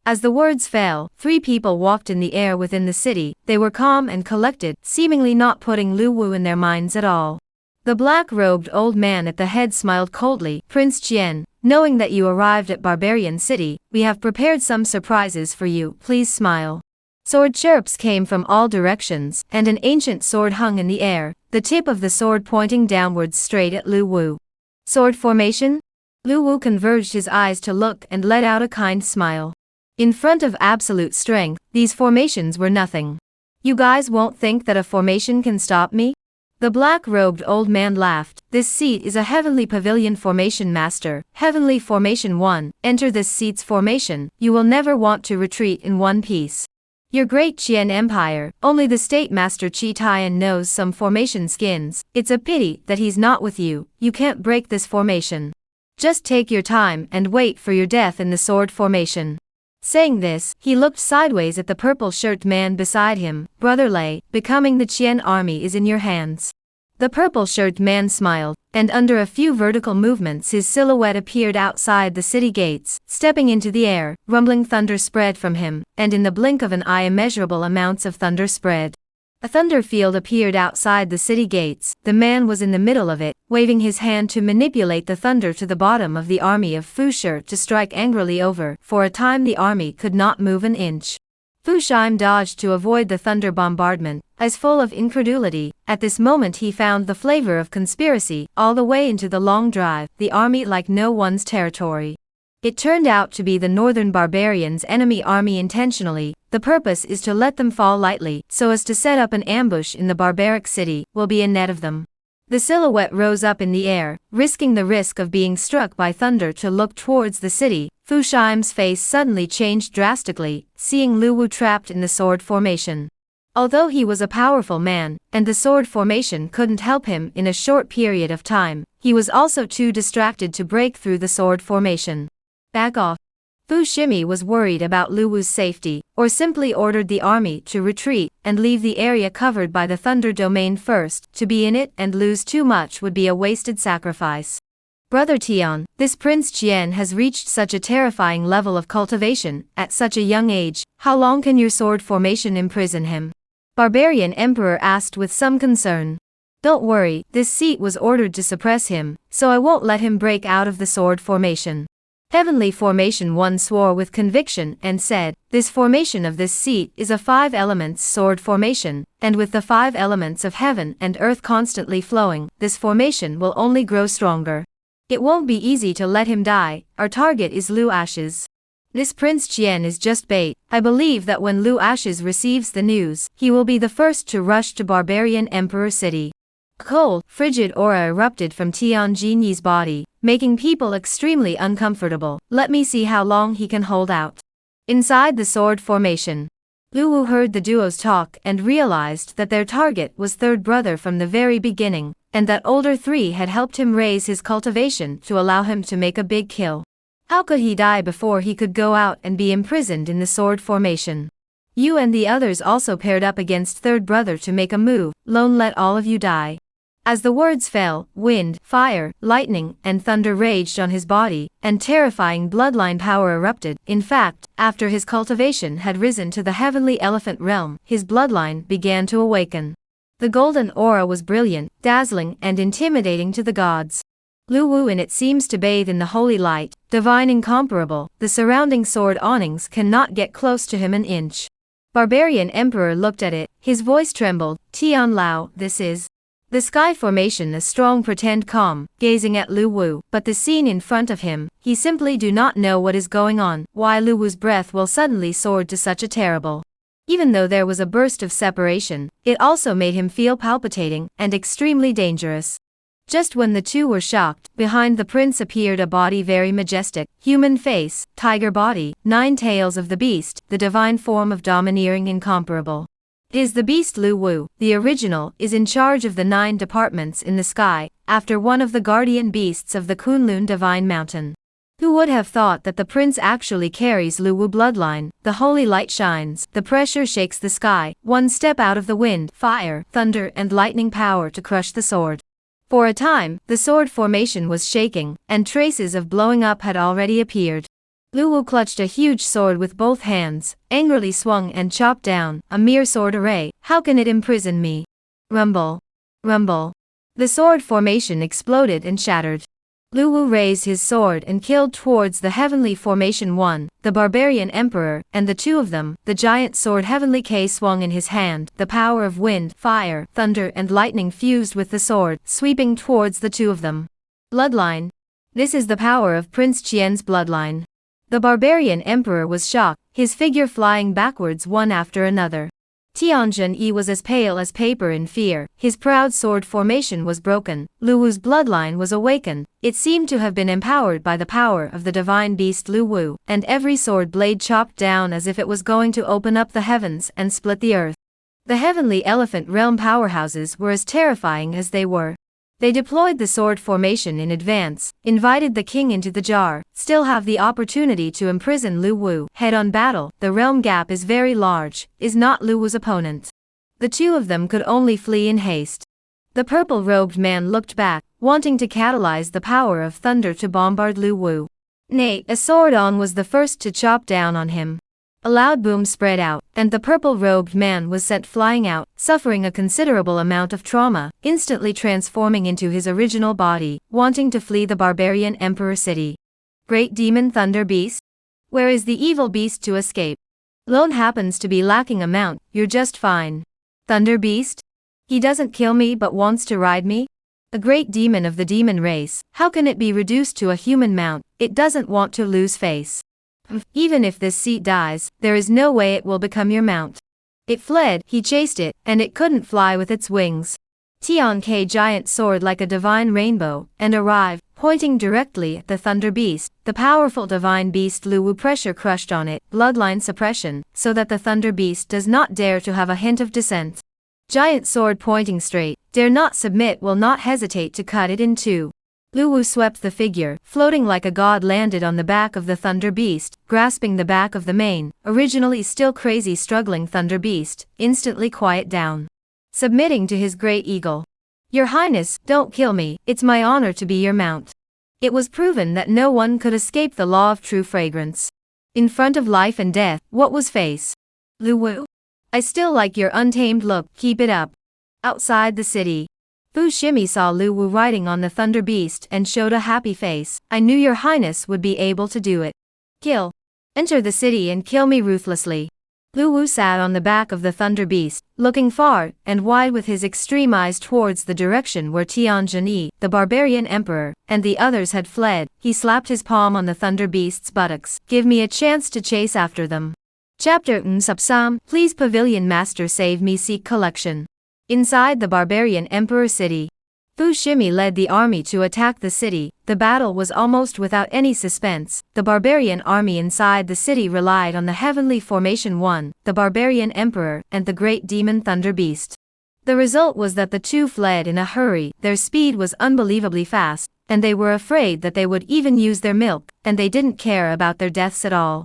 As the words fell, 3 people walked in the air within the city. They were calm and collected, seemingly not putting Lu Wu in their minds at all. The black-robed old man at the head smiled coldly. Prince Qian, knowing that you arrived at Barbarian City, we have prepared some surprises for you, please smile. Sword chirps came from all directions, and an ancient sword hung in the air, the tip of the sword pointing downwards straight at Lu Wu. Sword formation? Lu Wu converged his eyes to look and let out a kind smile. In front of absolute strength, these formations were nothing. You guys won't think that a formation can stop me? The black-robed old man laughed. This seat is a heavenly pavilion formation master. Heavenly formation 1, enter this seat's formation. You will never want to retreat in one piece. Your great Qian Empire, only the state master Qi Tian knows some formation skins. It's a pity that he's not with you. You can't break this formation. Just take your time and wait for your death in the sword formation. Saying this, he looked sideways at the purple-shirted man beside him. Brother Lei, becoming the Qian army is in your hands. The purple-shirted man smiled, and under a few vertical movements his silhouette appeared outside the city gates. Stepping into the air, rumbling thunder spread from him, and in the blink of an eye immeasurable amounts of thunder spread. A thunder field appeared outside the city gates. The man was in the middle of it, waving his hand to manipulate the thunder to the bottom of the army of Fu Shi to strike angrily over. For a time the army could not move an inch. Fu Shime dodged to avoid the thunder bombardment, eyes full of incredulity. At this moment he found the flavor of conspiracy, all the way into the long drive, the army like no one's territory. It turned out to be the northern barbarians' enemy army intentionally. The purpose is to let them fall lightly, so as to set up an ambush in the barbaric city. Will be a net of them. The silhouette rose up in the air, risking the risk of being struck by thunder to look towards the city. Fu Shime's face suddenly changed drastically, seeing Lu Wu trapped in the sword formation. Although he was a powerful man, and the sword formation couldn't help him in a short period of time, he was also too distracted to break through the sword formation. Back off. Fu Shimi was worried about Lu Wu's safety, or simply ordered the army to retreat and leave the area covered by the Thunder Domain first. To be in it and lose too much would be a wasted sacrifice. Brother Tian, this Prince Qian has reached such a terrifying level of cultivation at such a young age. How long can your sword formation imprison him? Barbarian Emperor asked with some concern. Don't worry, this seat was ordered to suppress him, so I won't let him break out of the sword formation. Heavenly Formation 1 swore with conviction and said, this formation of this seat is a 5 elements sword formation, and with the 5 elements of heaven and earth constantly flowing, this formation will only grow stronger. It won't be easy to let him die. Our target is Lu Ashes. This Prince Qian is just bait. I believe that when Lu Ashes receives the news, he will be the first to rush to Barbarian Emperor City. A cold, frigid aura erupted from Tian Jinyi's body, making people extremely uncomfortable. Let me see how long he can hold out. Inside the sword formation, Lu Wu heard the duo's talk and realized that their target was third brother from the very beginning, and that older 3 had helped him raise his cultivation to allow him to make a big kill. How could he die before he could go out and be imprisoned in the sword formation? You and the others also paired up against third brother to make a move. Lone, let all of you die. As the words fell, wind, fire, lightning, and thunder raged on his body, and terrifying bloodline power erupted. In fact, after his cultivation had risen to the heavenly elephant realm, his bloodline began to awaken. The golden aura was brilliant, dazzling, and intimidating to the gods. Lu Wu in it seems to bathe in the holy light, divine incomparable, the surrounding sword awnings cannot get close to him an inch. Barbarian Emperor looked at it, his voice trembled, Tian Lao, this is. The sky formation is strong pretend calm, gazing at Lu Wu, but the scene in front of him, he simply do not know what is going on, why Lu Wu's breath will suddenly soar to such a terrible. Even though there was a burst of separation, it also made him feel palpitating, and extremely dangerous. Just when the two were shocked, behind the prince appeared a body very majestic, human face, tiger body, 9 tails of the beast, the divine form of domineering incomparable. It is the beast Lu Wu, the original, is in charge of the 9 departments in the sky, after one of the guardian beasts of the Kunlun divine mountain. Who would have thought that the prince actually carries Lu Wu bloodline? The holy light shines, the pressure shakes the sky, one step out of the wind, fire, thunder and lightning power to crush the sword. For a time, the sword formation was shaking, and traces of blowing up had already appeared. Lu Wu clutched a huge sword with both hands, angrily swung and chopped down, a mere sword array, how can it imprison me? Rumble. Rumble. The sword formation exploded and shattered. Lu Wu raised his sword and killed towards the heavenly formation one, the barbarian emperor, and the two of them, the giant sword heavenly K swung in his hand, the power of wind, fire, thunder and lightning fused with the sword, sweeping towards the two of them. Bloodline. This is the power of Prince Qian's bloodline. The barbarian emperor was shocked, his figure flying backwards one after another. Tianjin was as pale as paper in fear, his proud sword formation was broken, Lu Wu's bloodline was awakened, it seemed to have been empowered by the power of the divine beast Lu Wu, and every sword blade chopped down as if it was going to open up the heavens and split the earth. The heavenly elephant realm powerhouses were as terrifying as they were. They deployed the sword formation in advance, invited the king into the jar, still have the opportunity to imprison Lu Wu. Head-on battle, the realm gap is very large, is not Lu Wu's opponent. The two of them could only flee in haste. The purple-robed man looked back, wanting to catalyze the power of thunder to bombard Lu Wu. Nay, a sword-on was the first to chop down on him. A loud boom spread out, and the purple-robed man was sent flying out, suffering a considerable amount of trauma, instantly transforming into his original body, wanting to flee the barbarian emperor city. Great demon thunder beast? Where is the evil beast to escape? Lone happens to be lacking a mount, you're just fine. Thunder beast? He doesn't kill me but wants to ride me? A great demon of the demon race, how can it be reduced to a human mount? It doesn't want to lose face. Even if this seat dies, there is no way it will become your mount. It fled, he chased it, and it couldn't fly with its wings. Tian K giant soared like a divine rainbow, and arrived, pointing directly at the thunder beast, the powerful divine beast Lu Wu pressure crushed on it, bloodline suppression, so that the thunder beast does not dare to have a hint of dissent. Giant sword pointing straight, dare not submit will not hesitate to cut it in two. Lu Wu swept the figure, floating like a god landed on the back of the thunder beast, grasping the back of the main, originally still crazy struggling thunder beast, instantly quiet down. Submitting to his great eagle. Your Highness, don't kill me, it's my honor to be your mount. It was proven that no one could escape the law of true fragrance. In front of life and death, what was face? Lu Wu? I still like your untamed look, keep it up. Outside the city. Fu Shimi saw Lu Wu riding on the thunder beast and showed a happy face. I knew your highness would be able to do it. Kill. Enter the city and kill me ruthlessly. Lu Wu sat on the back of the thunder beast, looking far and wide with his extreme eyes towards the direction where Tianjin, the barbarian emperor, and the others had fled. He slapped his palm on the thunder beast's buttocks. Give me a chance to chase after them. Chapter Sapsam, please Pavilion Master save me seek collection. Inside the barbarian emperor city. Fu Shimi led the army to attack the city. The battle was almost without any suspense. The barbarian army inside the city relied on the heavenly formation one, the barbarian emperor, and the great demon thunder beast. The result was that the two fled in a hurry. Their speed was unbelievably fast, and they were afraid that they would even use their milk, and they didn't care about their deaths at all.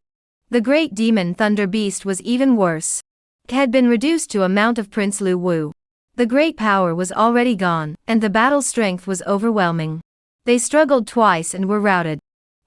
The great demon thunder beast was even worse. It had been reduced to a mount of Prince Lu Wu. The great power was already gone, and the battle strength was overwhelming. They struggled twice and were routed.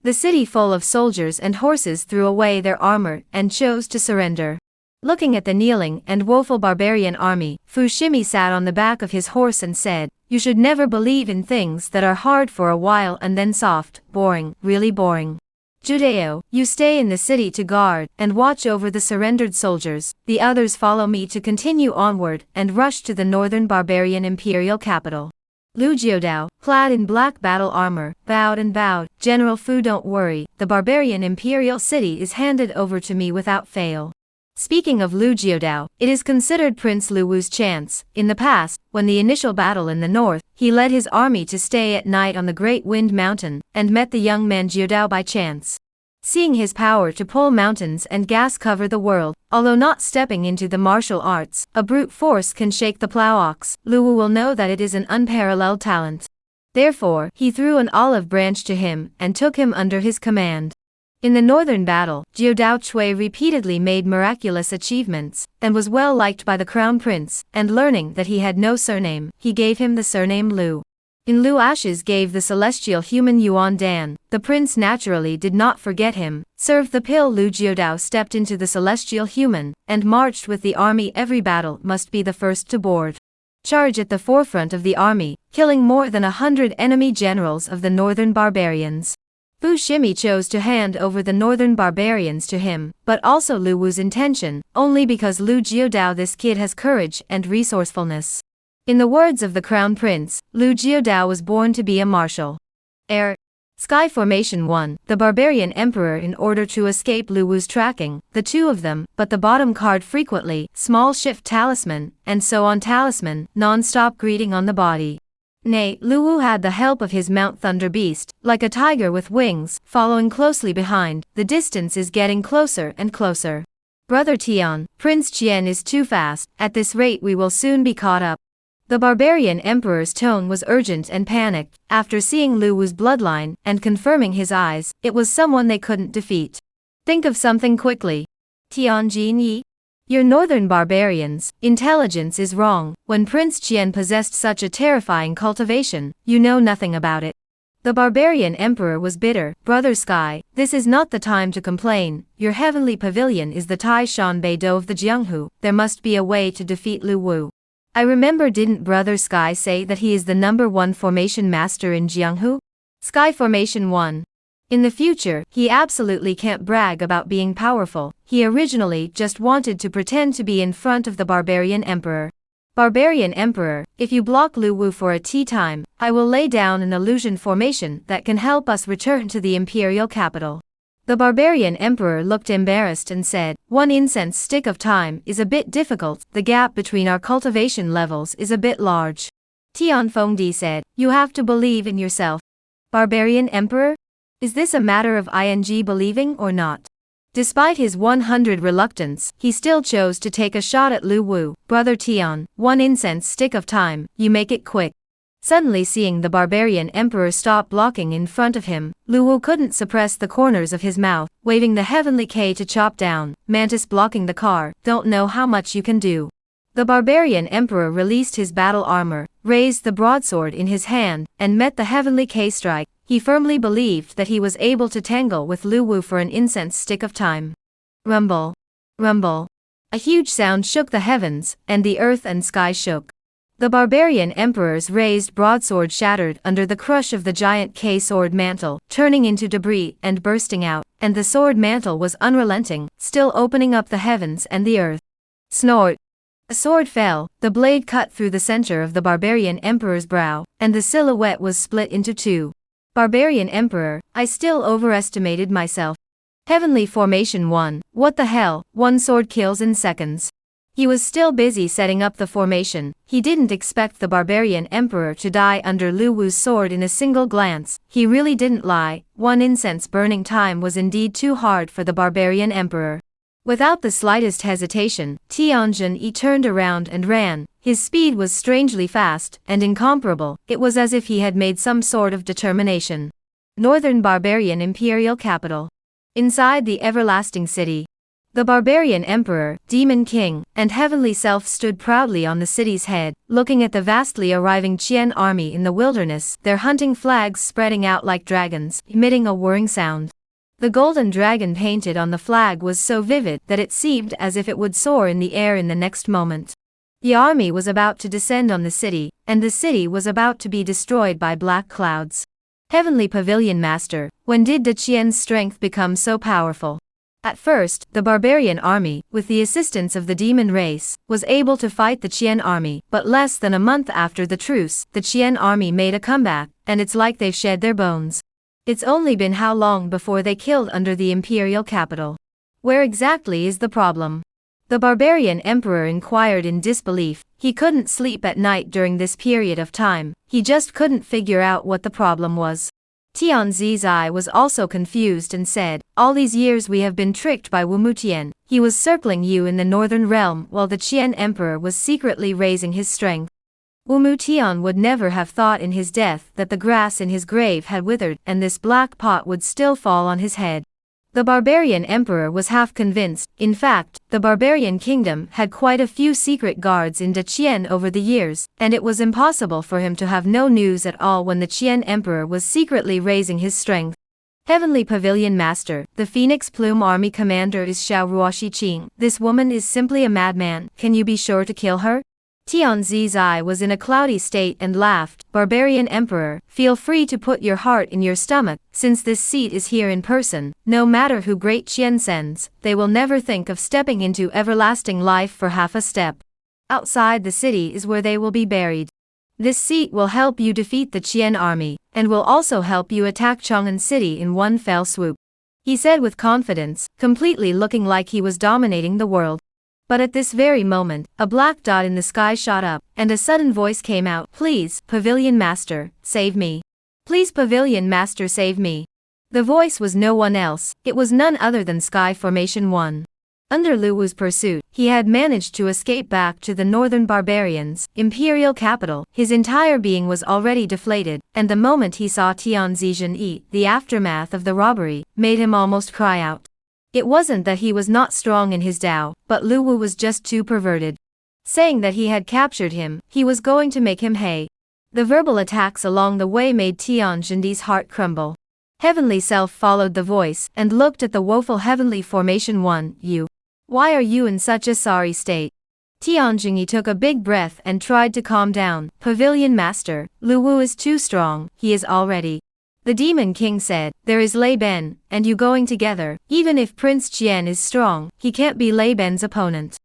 The city full of soldiers and horses threw away their armor and chose to surrender. Looking at the kneeling and woeful barbarian army, Fushimi sat on the back of his horse and said, "You should never believe in things that are hard for a while and then soft, boring, really boring. Judeo, you stay in the city to guard and watch over the surrendered soldiers, the others follow me to continue onward and rush to the northern barbarian imperial capital." Lu Jiodao, clad in black battle armor, bowed and bowed. "General Fu, don't worry, the barbarian imperial city is handed over to me without fail." Speaking of Lu Jiodao, it is considered Prince Lu Wu's chance. In the past, when the initial battle in the north, he led his army to stay at night on the Great Wind Mountain, and met the young man Jiodao by chance. Seeing his power to pull mountains and gas cover the world, although not stepping into the martial arts, a brute force can shake the plow ox, Lu Wu will know that it is an unparalleled talent. Therefore, he threw an olive branch to him, and took him under his command. In the northern battle, Jiodao Chui repeatedly made miraculous achievements, and was well liked by the crown prince, and learning that he had no surname, he gave him the surname Lu. In Lu Ashes gave the celestial human Yuan Dan, the prince naturally did not forget him, served the pill. Lu Jiodao stepped into the celestial human, and marched with the army. Every battle must be the first to board. Charge at the forefront of the army, killing more than 100 enemy generals of the northern barbarians. Fushimi chose to hand over the northern barbarians to him, but also Lu Wu's intention, only because Lu Jiodao, this kid has courage and resourcefulness. In the words of the crown prince, Lu Jiodao was born to be a marshal. Sky Formation 1, the barbarian emperor. In order to escape Lu Wu's tracking, the two of them, but the bottom card frequently, small shift talisman, and so on talisman, non-stop greeting on the body. Nay, Lu Wu had the help of his Mount Thunder Beast, like a tiger with wings, following closely behind. The distance is getting closer and closer. Brother Tian, Prince Qian is too fast, at this rate we will soon be caught up. The barbarian emperor's tone was urgent and panicked. After seeing Lu Wu's bloodline, and confirming his eyes, it was someone they couldn't defeat. Think of something quickly. Tian Jin. Your northern barbarians' intelligence is wrong. When Prince Qian possessed such a terrifying cultivation, you know nothing about it. The barbarian emperor was bitter. Brother Sky, this is not the time to complain. Your heavenly pavilion is the Tai Shan Bei Do of the Jianghu. There must be a way to defeat Lu Wu. I remember, didn't Brother Sky say that he is the #1 formation master in Jianghu? Sky Formation 1. In the future, he absolutely can't brag about being powerful. He originally just wanted to pretend to be in front of the barbarian emperor. Barbarian emperor, if you block Lu Wu for a tea time, I will lay down an illusion formation that can help us return to the imperial capital. The barbarian emperor looked embarrassed and said, "One incense stick of time is a bit difficult. The gap between our cultivation levels is a bit large." Tian Fengdi said, "You have to believe in yourself." Barbarian emperor? Is this a matter of ing believing or not? Despite his 100 reluctance, he still chose to take a shot at Lu Wu. Brother Tian, one incense stick of time, you make it quick. Suddenly seeing the barbarian emperor stop blocking in front of him, Lu Wu couldn't suppress the corners of his mouth, waving the heavenly K to chop down. Mantis blocking the car, don't know how much you can do. The barbarian emperor released his battle armor, raised the broadsword in his hand, and met the heavenly K strike. He firmly believed that he was able to tangle with Lu Wu for an incense stick of time. Rumble. Rumble. A huge sound shook the heavens, and the earth and sky shook. The barbarian emperor's raised broadsword shattered under the crush of the giant K sword mantle, turning into debris and bursting out, and the sword mantle was unrelenting, still opening up the heavens and the earth. Snort. A sword fell, the blade cut through the center of the barbarian emperor's brow, and the silhouette was split into two. Barbarian emperor, I still overestimated myself. Heavenly Formation 1, what the hell, one sword kills in seconds. He was still busy setting up the formation. He didn't expect the barbarian emperor to die under Lu Wu's sword in a single glance. He really didn't lie. One incense burning time was indeed too hard for the barbarian emperor. Without the slightest hesitation, Tianjin turned around and ran. His speed was strangely fast and incomparable. It was as if he had made some sort of determination. Northern barbarian imperial capital. Inside the everlasting city. The barbarian emperor, demon king, and heavenly self stood proudly on the city's head, looking at the vastly arriving Qian army in the wilderness, their hunting flags spreading out like dragons, emitting a whirring sound. The golden dragon painted on the flag was so vivid that it seemed as if it would soar in the air in the next moment. The army was about to descend on the city, and the city was about to be destroyed by black clouds. Heavenly Pavilion Master, when did the Qian's strength become so powerful? At first, the barbarian army, with the assistance of the demon race, was able to fight the Qian army, but less than a month after the truce, the Qian army made a comeback, and it's like they've shed their bones. It's only been how long before they killed under the imperial capital? Where exactly is the problem? The barbarian emperor inquired in disbelief. He couldn't sleep at night during this period of time, he just couldn't figure out what the problem was. Tianzi's eye was also confused and said, all these years we have been tricked by Wumutian. He was circling you in the northern realm while the Qian emperor was secretly raising his strength. Wumutian would never have thought in his death that the grass in his grave had withered and this black pot would still fall on his head. The barbarian emperor was half convinced. In fact, the barbarian kingdom had quite a few secret guards in Qian over the years, and it was impossible for him to have no news at all when the Qian emperor was secretly raising his strength. Heavenly Pavilion Master, the Phoenix Plume Army Commander is Xiao Ruoshi Qing. This woman is simply a madman, can you be sure to kill her? Tianzi's eye was in a cloudy state and laughed. Barbarian Emperor, feel free to put your heart in your stomach, since this seat is here in person. No matter who great Qian sends, they will never think of stepping into everlasting life for half a step. Outside the city is where they will be buried. This seat will help you defeat the Qian army, and will also help you attack Chang'an City in one fell swoop. He said with confidence, completely looking like he was dominating the world. But at this very moment, a black dot in the sky shot up, and a sudden voice came out. Please, Pavilion Master, save me. Please Pavilion Master save me. The voice was no one else, it was none other than Sky Formation 1. Under Lu Wu's pursuit, he had managed to escape back to the northern barbarians' imperial capital. His entire being was already deflated, and the moment he saw Tianzi Zhenyi, the aftermath of the robbery, made him almost cry out. It wasn't that he was not strong in his Tao, but Lu Wu was just too perverted. Saying that he had captured him, he was going to make him hay. The verbal attacks along the way made Tian Zhenyi's heart crumble. Heavenly Self followed the voice, and looked at the woeful Heavenly Formation 1, you. Why are you in such a sorry state? Tian Zhenyi took a big breath and tried to calm down. Pavilion Master, Lu Wu is too strong, he is already. The Demon King said, there is Lei Ben, and you going together. Even if Prince Qian is strong, he can't be Lei Ben's opponent.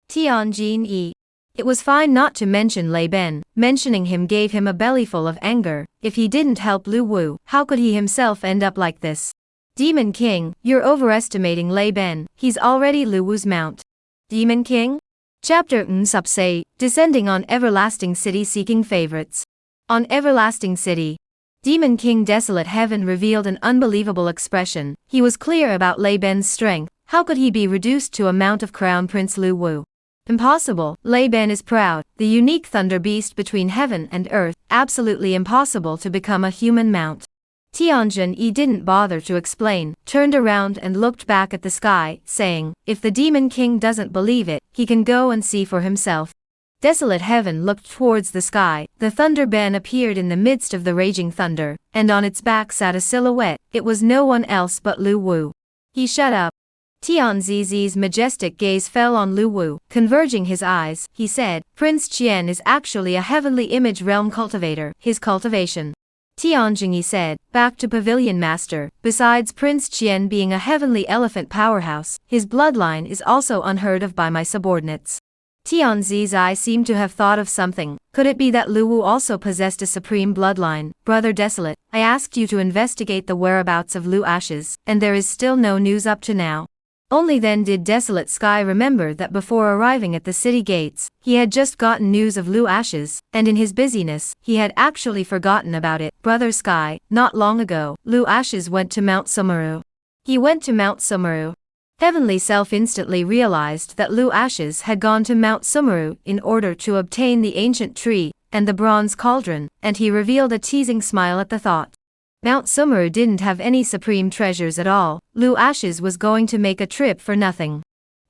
Tian Zhenyi. It was fine not to mention Lei Ben, mentioning him gave him a bellyful of anger. If he didn't help Lu Wu, how could he himself end up like this? Demon King, you're overestimating Lei Ben, he's already Lu Wu's mount. Demon King? Chapter Subsay, Descending on Everlasting City Seeking Favorites. On Everlasting City. Demon King Desolate Heaven revealed an unbelievable expression. He was clear about Lei Ben's strength. How could he be reduced to a mount of Crown Prince Lu Wu? Impossible. Lei Ben is proud, the unique thunder beast between heaven and earth, absolutely impossible to become a human mount. Tian Zhenyi didn't bother to explain, turned around and looked back at the sky, saying, if the Demon King doesn't believe it, he can go and see for himself. Desolate Heaven looked towards the sky. The Thunder Ben appeared in the midst of the raging thunder, and on its back sat a silhouette. It was no one else but Lu Wu. He shut up. Tianzi's majestic gaze fell on Lu Wu. Converging his eyes, he said, Prince Qian is actually a heavenly image realm cultivator. His cultivation. Tian Zhenyi said, back to Pavilion Master, besides Prince Qian being a heavenly elephant powerhouse, his bloodline is also unheard of by my subordinates. Tianzi's eye seemed to have thought of something. Could it be that Lu Wu also possessed a supreme bloodline? Brother Desolate, I asked you to investigate the whereabouts of Lu Ashes, and there is still no news up to now. Only then did Desolate Sky remember that before arriving at the city gates, he had just gotten news of Lu Ashes, and in his busyness, he had actually forgotten about it. Brother Sky, not long ago, Lu Ashes went to Mount Sumeru. He went to Mount Sumeru. Heavenly Self instantly realized that Lu Ashes had gone to Mount Sumeru in order to obtain the ancient tree and the bronze cauldron, and he revealed a teasing smile at the thought. Mount Sumeru didn't have any supreme treasures at all. Lu Ashes was going to make a trip for nothing.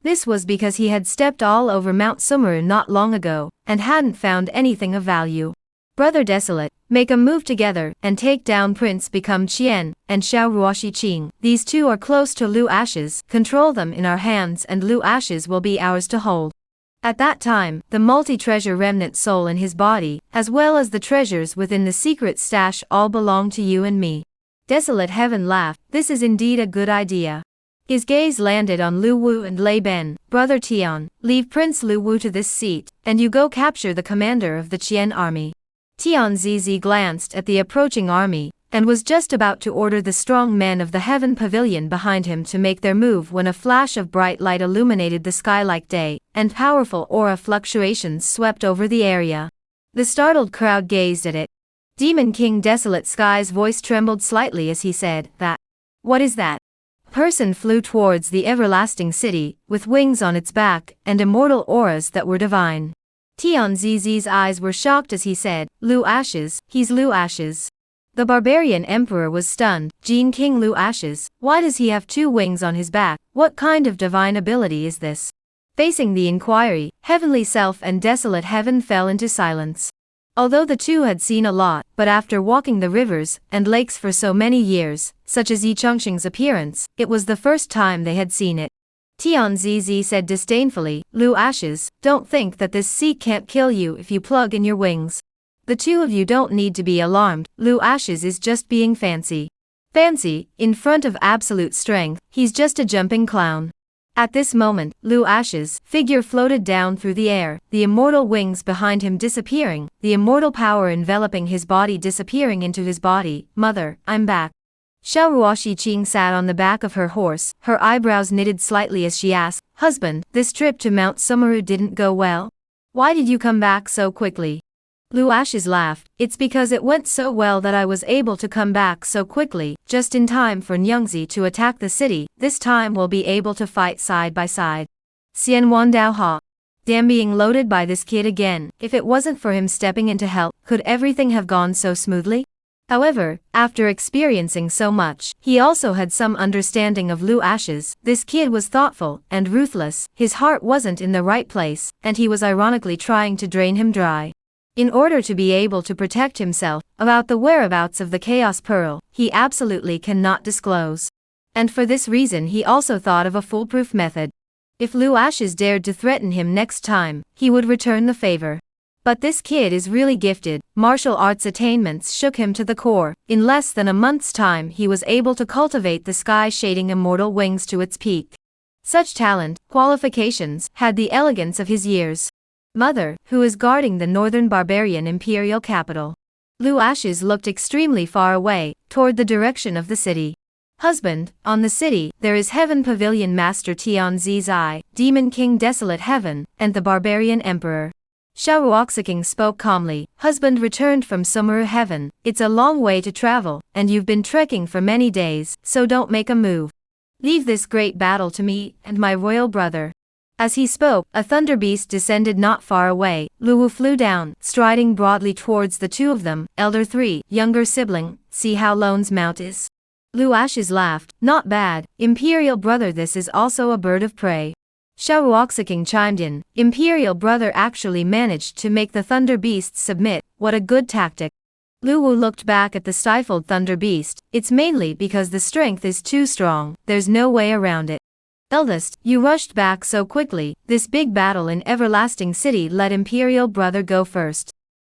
This was because he had stepped all over Mount Sumeru not long ago, and hadn't found anything of value. Brother Desolate, make a move together, and take down Prince Become Chien, and Xiao Ruoshi Qing. These two are close to Lu Ashes, control them in our hands and Lu Ashes will be ours to hold. At that time, the multi-treasure remnant soul in his body, as well as the treasures within the secret stash all belong to you and me. Desolate Heaven laughed, this is indeed a good idea. His gaze landed on Lu Wu and Lei Ben. Brother Tian, leave Prince Lu Wu to this seat, and you go capture the commander of the Qian army. Tian Zizi glanced at the approaching army, and was just about to order the strong men of the Heaven Pavilion behind him to make their move when a flash of bright light illuminated the sky like day, and powerful aura fluctuations swept over the area. The startled crowd gazed at it. Demon King Desolate Sky's voice trembled slightly as he said, "That. What is that?" A person flew towards the everlasting city, with wings on its back, and immortal auras that were divine. Tian Zizi's eyes were shocked as he said, Lu Ashes, he's Lu Ashes. The barbarian emperor was stunned. Jin King Lu Ashes, why does he have two wings on his back? What kind of divine ability is this? Facing the inquiry, Heavenly Self and Desolate Heaven fell into silence. Although the two had seen a lot, but after walking the rivers and lakes for so many years, such as Yi Chongqing's appearance, it was the first time they had seen it. Tian Zizi said disdainfully, Lu Ashes, don't think that this sea can't kill you if you plug in your wings. The two of you don't need to be alarmed, Lu Ashes is just being fancy. Fancy, in front of absolute strength, he's just a jumping clown. At this moment, Lu Ashes' figure floated down through the air, the immortal wings behind him disappearing, the immortal power enveloping his body disappearing into his body. Mother, I'm back. Xiao Ruoshi Qing sat on the back of her horse, her eyebrows knitted slightly as she asked, Husband, this trip to Mount Sumeru didn't go well? Why did you come back so quickly? Lu Ashes laughed, it's because it went so well that I was able to come back so quickly, just in time for Nyungzi to attack the city. This time we'll be able to fight side by side. Xian Wan Dao Ha. Damn, being loaded by this kid again. If it wasn't for him stepping in to help, could everything have gone so smoothly? However, after experiencing so much, he also had some understanding of Lu Ashes. This kid was thoughtful and ruthless, his heart wasn't in the right place, and he was ironically trying to drain him dry. In order to be able to protect himself about the whereabouts of the Chaos Pearl, he absolutely cannot disclose. And for this reason he also thought of a foolproof method. If Lu Ashes dared to threaten him next time, he would return the favor. But this kid is really gifted. Martial arts attainments shook him to the core. In less than a month's time he was able to cultivate the sky-shading immortal wings to its peak. Such talent, qualifications, had the elegance of his years. Mother, who is guarding the northern barbarian imperial capital. Lu Ashes looked extremely far away, toward the direction of the city. Husband, on the city, there is Heaven Pavilion Master Tian Zizai, Demon King Desolate Heaven, and the barbarian emperor. Xiao Ruoxiking spoke calmly, Husband returned from Sumeru Heaven, it's a long way to travel, and you've been trekking for many days, so don't make a move. Leave this great battle to me, and my royal brother. As he spoke, a thunder beast descended not far away. Lu Wu flew down, striding broadly towards the two of them. Elder 3, younger sibling, see how Lone's mount is? Lu Ashes laughed, not bad, Imperial brother, this is also a bird of prey. Xiao Ruoxiking chimed in, Imperial brother actually managed to make the thunder beast submit, what a good tactic. Lu Wu looked back at the stifled thunder beast, it's mainly because the strength is too strong, there's no way around it. Eldest, you rushed back so quickly, this big battle in Everlasting City, let Imperial brother go first.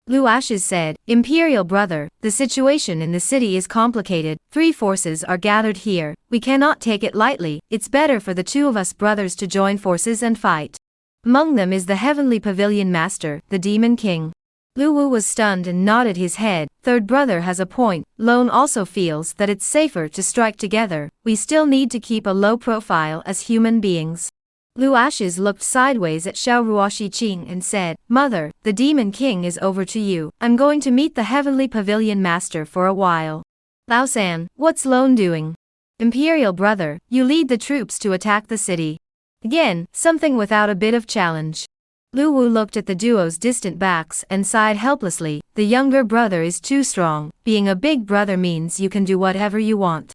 Lu Ashes said, Imperial brother, the situation in the city is complicated, 3 forces are gathered here, we cannot take it lightly, it's better for the two of us brothers to join forces and fight. Among them is the Heavenly Pavilion Master, the Demon King. Lu Wu was stunned and nodded his head, third brother has a point, Lone also feels that it's safer to strike together, we still need to keep a low profile as human beings. Lu Ashes looked sideways at Xiao Ruoshi Qing and said, Mother, the Demon King is over to you, I'm going to meet the Heavenly Pavilion Master for a while. Lao San, what's Lone doing? Imperial brother, you lead the troops to attack the city. Again, something without a bit of challenge. Lu Wu looked at the duo's distant backs and sighed helplessly, the younger brother is too strong, being a big brother means you can do whatever you want.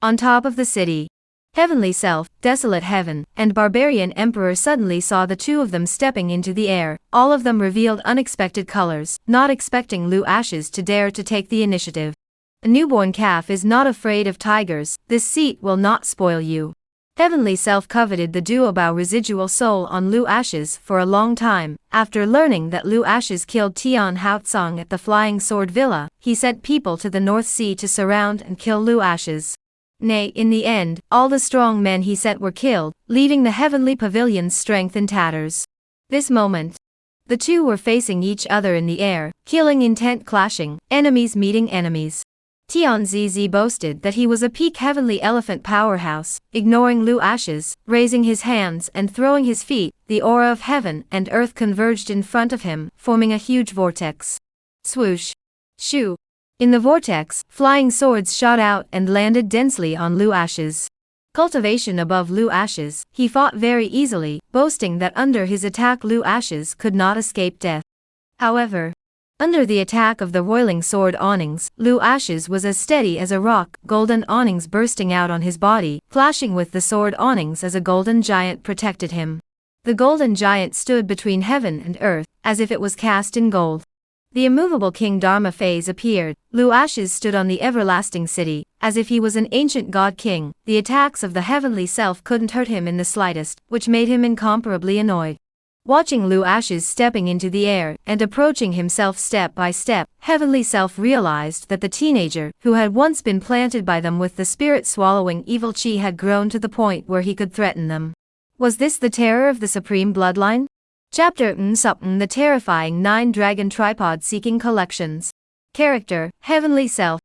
On top of the city. Heavenly Self, Desolate Heaven, and Barbarian Emperor suddenly saw the two of them stepping into the air. All of them revealed unexpected colors, not expecting Lu Ashes to dare to take the initiative. A newborn calf is not afraid of tigers, this seat will not spoil you. Heavenly Self coveted the duobao residual soul on Lu Ashes for a long time. After learning that Lu Ashes killed Tian Haotsong at the Flying Sword Villa, he sent people to the North Sea to surround and kill Lu Ashes. Nay, in the end, all the strong men he sent were killed, leaving the heavenly pavilion's strength in tatters. This moment, the two were facing each other in the air, killing intent clashing, enemies meeting enemies. Tian Zizi boasted that he was a peak heavenly elephant powerhouse, ignoring Lu Ashes, raising his hands and throwing his feet. The aura of heaven and earth converged in front of him, forming a huge vortex. Swoosh! Shoo! In the vortex, flying swords shot out and landed densely on Lu Ashes. Cultivation above Lu Ashes, he fought very easily, boasting that under his attack Lu Ashes could not escape death. However, under the attack of the roiling sword awnings, Lu Ashes was as steady as a rock, golden awnings bursting out on his body, clashing with the sword awnings as a golden giant protected him. The golden giant stood between heaven and earth, as if it was cast in gold. The immovable King Dharma phase appeared. Lu Ashes stood on the everlasting city, as if he was an ancient god king. The attacks of the heavenly self couldn't hurt him in the slightest, which made him incomparably annoyed. Watching Lu Ashes stepping into the air and approaching himself step by step, Heavenly Self realized that the teenager, who had once been planted by them with the spirit-swallowing evil chi, had grown to the point where he could threaten them. Was this the terror of the supreme bloodline? Chapter The Terrifying 9 Dragon Tripod Seeking Collections. Character, Heavenly Self.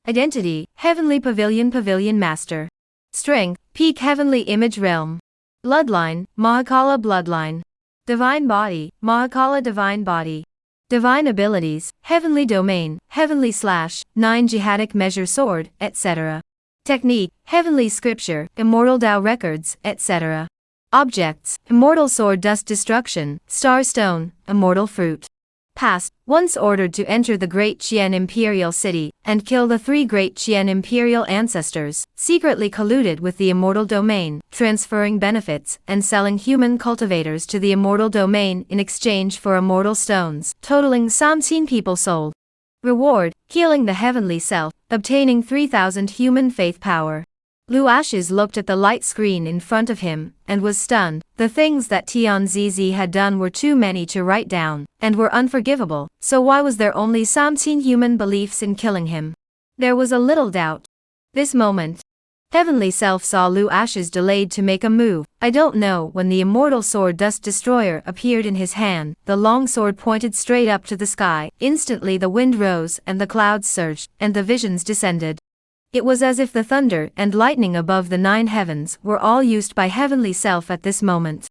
Identity, Heavenly Pavilion Master. Strength, Peak Heavenly Image Realm. Bloodline, Mahakala Bloodline. Divine Body, Mahakala Divine Body. Divine Abilities, Heavenly Domain, Heavenly Slash, 9 Jihadic Measure Sword, etc. Technique, Heavenly Scripture, Immortal Tao Records, etc. Objects, Immortal Sword Dust Destruction, Star Stone, Immortal Fruit. Past, once ordered to enter the Great Qian Imperial City, and kill the 3 Great Qian Imperial ancestors, secretly colluded with the Immortal Domain, transferring benefits and selling human cultivators to the Immortal Domain in exchange for immortal stones, totaling 17 people sold. Reward, healing the Heavenly Self, obtaining 3,000 human faith power. Lu Ashes looked at the light screen in front of him, and was stunned. The things that Tian Zizi had done were too many to write down, and were unforgivable, so why was there only 17 human beliefs in killing him? There was a little doubt. This moment, Heavenly Self saw Lu Ashes delayed to make a move. I don't know when the immortal sword Dust Destroyer appeared in his hand, the long sword pointed straight up to the sky. Instantly the wind rose and the clouds surged, and the visions descended. It was as if the thunder and lightning above the 9 heavens were all used by Heavenly Self at this moment.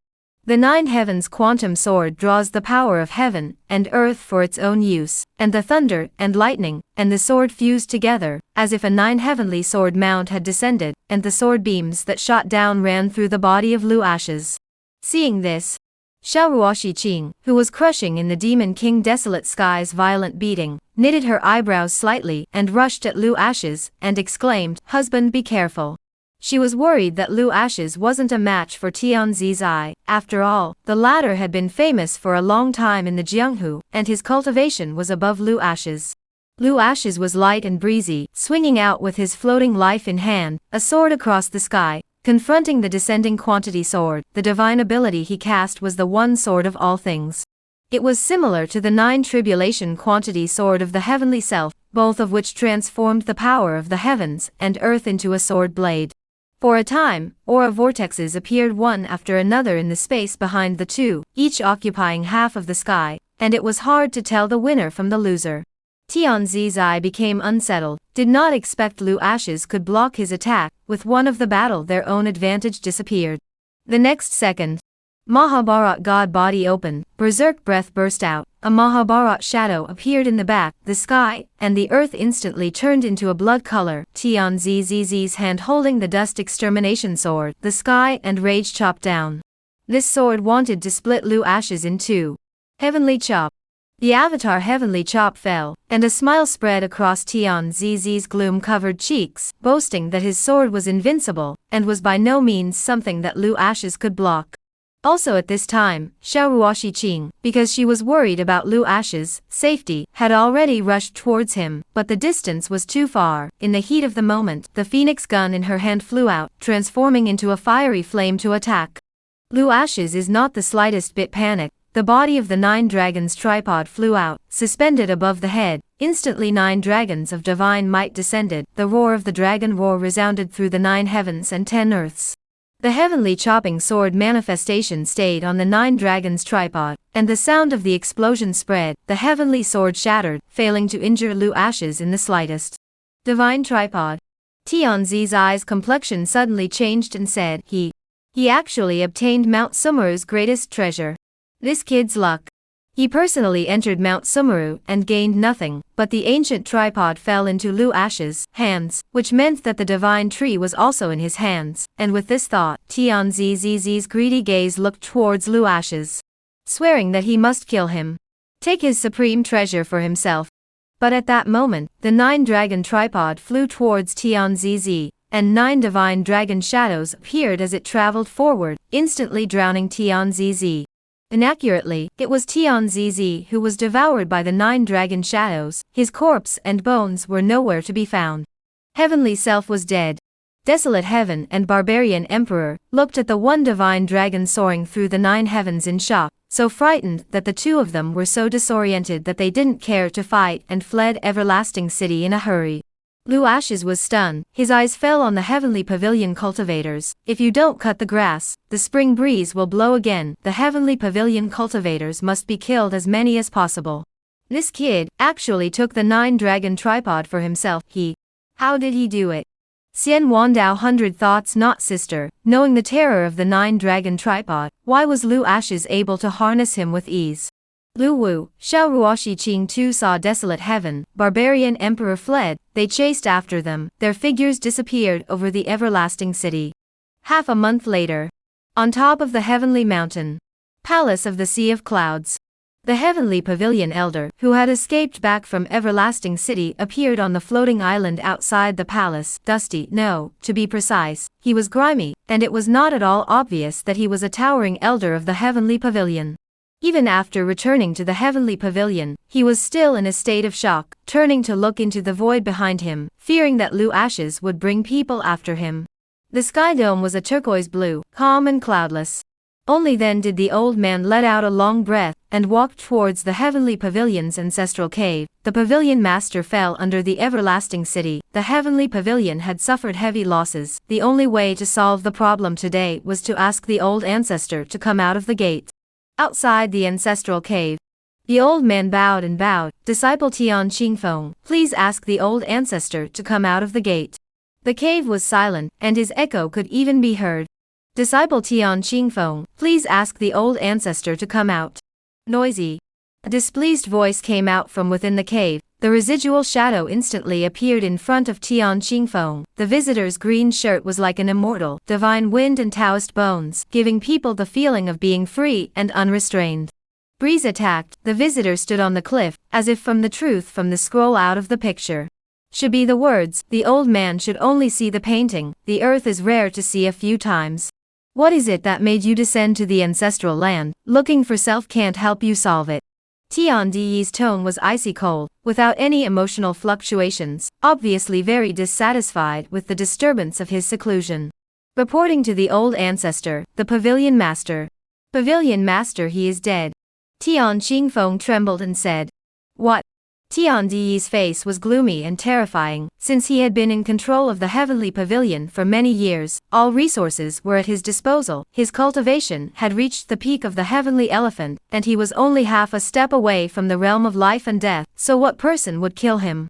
The 9 heavens quantum sword draws the power of heaven and earth for its own use, and the thunder and lightning and the sword fused together, as if a 9 heavenly sword mount had descended, and the sword beams that shot down ran through the body of Lu Ashes. Seeing this, Xiaoruoshi Qing, who was crushing in the Demon King Desolate Sky's violent beating, knitted her eyebrows slightly and rushed at Lu Ashes and exclaimed, "Husband, be careful." She was worried that Lu Ashes wasn't a match for Tian Zizi. After all, the latter had been famous for a long time in the Jianghu, and his cultivation was above Lu Ashes. Lu Ashes was light and breezy, swinging out with his floating life in hand, a sword across the sky, confronting the descending quantity sword. The divine ability he cast was the one sword of all things. It was similar to the 9 tribulation quantity sword of the Heavenly Self, both of which transformed the power of the heavens and earth into a sword blade. For a time, aura vortexes appeared one after another in the space behind the two, each occupying half of the sky, and it was hard to tell the winner from the loser. Tian Zizi became unsettled, did not expect Lu Ashes could block his attack. With one of the battle their own advantage disappeared. The next second, Mahabharat God body opened, berserk breath burst out, a Mahabharat shadow appeared in the back, the sky, and the earth instantly turned into a blood color. Tian Zizi's hand holding the dust extermination sword, the sky and rage chopped down. This sword wanted to split Lu Ashes in two. Heavenly chop. The avatar heavenly chop fell, and a smile spread across Tian Zz's gloom-covered cheeks, boasting that his sword was invincible, and was by no means something that Lu Ashes could block. Also at this time, Xiaoruoshi Qing, because she was worried about Lu Ashes' safety, had already rushed towards him, but the distance was too far. In the heat of the moment, the phoenix gun in her hand flew out, transforming into a fiery flame to attack. Lu Ashes is not the slightest bit panicked. The body of the 9 dragons tripod flew out, suspended above the head. Instantly 9 dragons of divine might descended. The roar of the dragon roar resounded through the 9 heavens and 10 earths. The heavenly chopping sword manifestation stayed on the 9 dragons tripod, and the sound of the explosion spread. The heavenly sword shattered, failing to injure Lu Ashes in the slightest. Divine tripod. Tianzi's eyes complexion suddenly changed and said, He actually obtained Mount Sumeru's greatest treasure. This kid's luck. He personally entered Mount Sumeru and gained nothing, but the ancient tripod fell into Lu Ashes' hands, which meant that the divine tree was also in his hands, and with this thought, Tianzi's greedy gaze looked towards Lu Ashes, swearing that he must kill him. Take his supreme treasure for himself. But at that moment, the 9 dragon tripod flew towards Tianzi, and 9 divine dragon shadows appeared as it traveled forward, instantly drowning Tianzi. Inaccurately, it was Tianzi who was devoured by the 9 dragon shadows. His corpse and bones were nowhere to be found. Heavenly self was dead. Desolate heaven and barbarian emperor looked at the one divine dragon soaring through the 9 heavens in shock, so frightened that the 2 of them were so disoriented that they didn't care to fight and fled everlasting city in a hurry. Lu Ashes was stunned. His eyes fell on the heavenly pavilion cultivators. If you don't cut the grass, the spring breeze will blow again. The heavenly pavilion cultivators must be killed, as many as possible. This kid actually took the 9 dragon tripod for himself. How did he do it? Xian Wandao 100 thoughts not sister. Knowing the terror of the 9 dragon tripod, why was Lu Ashes able to harness him with ease? Lu Wu, Xiaoruoshi Qing too saw desolate heaven, barbarian emperor fled. They chased after them. Their figures disappeared over the everlasting city. Half a month later, on top of the heavenly mountain, palace of the Sea of Clouds, the heavenly pavilion elder, who had escaped back from everlasting city, appeared on the floating island outside the palace. Dusty, no, to be precise, he was grimy, and it was not at all obvious that he was a towering elder of the heavenly pavilion. Even after returning to the heavenly pavilion, he was still in a state of shock, turning to look into the void behind him, fearing that Lu Ashes would bring people after him. The sky dome was a turquoise blue, calm and cloudless. Only then did the old man let out a long breath, and walked towards the heavenly pavilion's ancestral cave. The pavilion master fell under the everlasting city. The heavenly pavilion had suffered heavy losses. The only way to solve the problem today was to ask the old ancestor to come out of the gate. Outside the ancestral cave, the old man bowed and bowed. Disciple Tian Qingfeng, please ask the old ancestor to come out of the gate. The cave was silent, and his echo could even be heard. Disciple Tian Qingfeng, please ask the old ancestor to come out. Noisy. A displeased voice came out from within the cave. The residual shadow instantly appeared in front of Tian Qingfeng. The visitor's green shirt was like an immortal, divine wind and Taoist bones, giving people the feeling of being free and unrestrained. Breeze attacked. The visitor stood on the cliff, as if from the truth from the scroll out of the picture. Should be the words, the old man should only see the painting. The earth is rare to see a few times. What is it that made you descend to the ancestral land? Looking for self can't help you solve it. Tian Di's tone was icy cold, without any emotional fluctuations, obviously very dissatisfied with the disturbance of his seclusion. Reporting to the old ancestor, the pavilion master. Pavilion master, he is dead. Tian Qingfeng trembled and said, What? Tian Di's face was gloomy and terrifying. Since he had been in control of the heavenly pavilion for many years, all resources were at his disposal. His cultivation had reached the peak of the heavenly elephant, and he was only half a step away from the realm of life and death, so what person would kill him?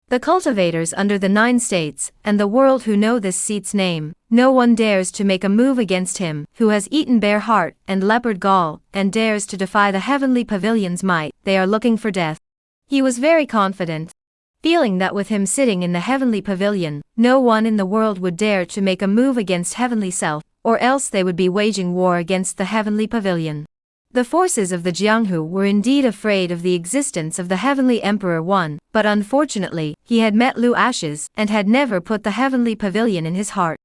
The cultivators under the 9 states, and the world who know this seat's name, no one dares to make a move against him, who has eaten bear heart and leopard gall, and dares to defy the heavenly pavilion's might. They are looking for death. He was very confident, feeling that with him sitting in the heavenly pavilion, no one in the world would dare to make a move against heavenly self, or else they would be waging war against the heavenly pavilion. The forces of the Jianghu were indeed afraid of the existence of the Heavenly Emperor One, but unfortunately, he had met Lu Ashes and had never put the Heavenly Pavilion in his heart.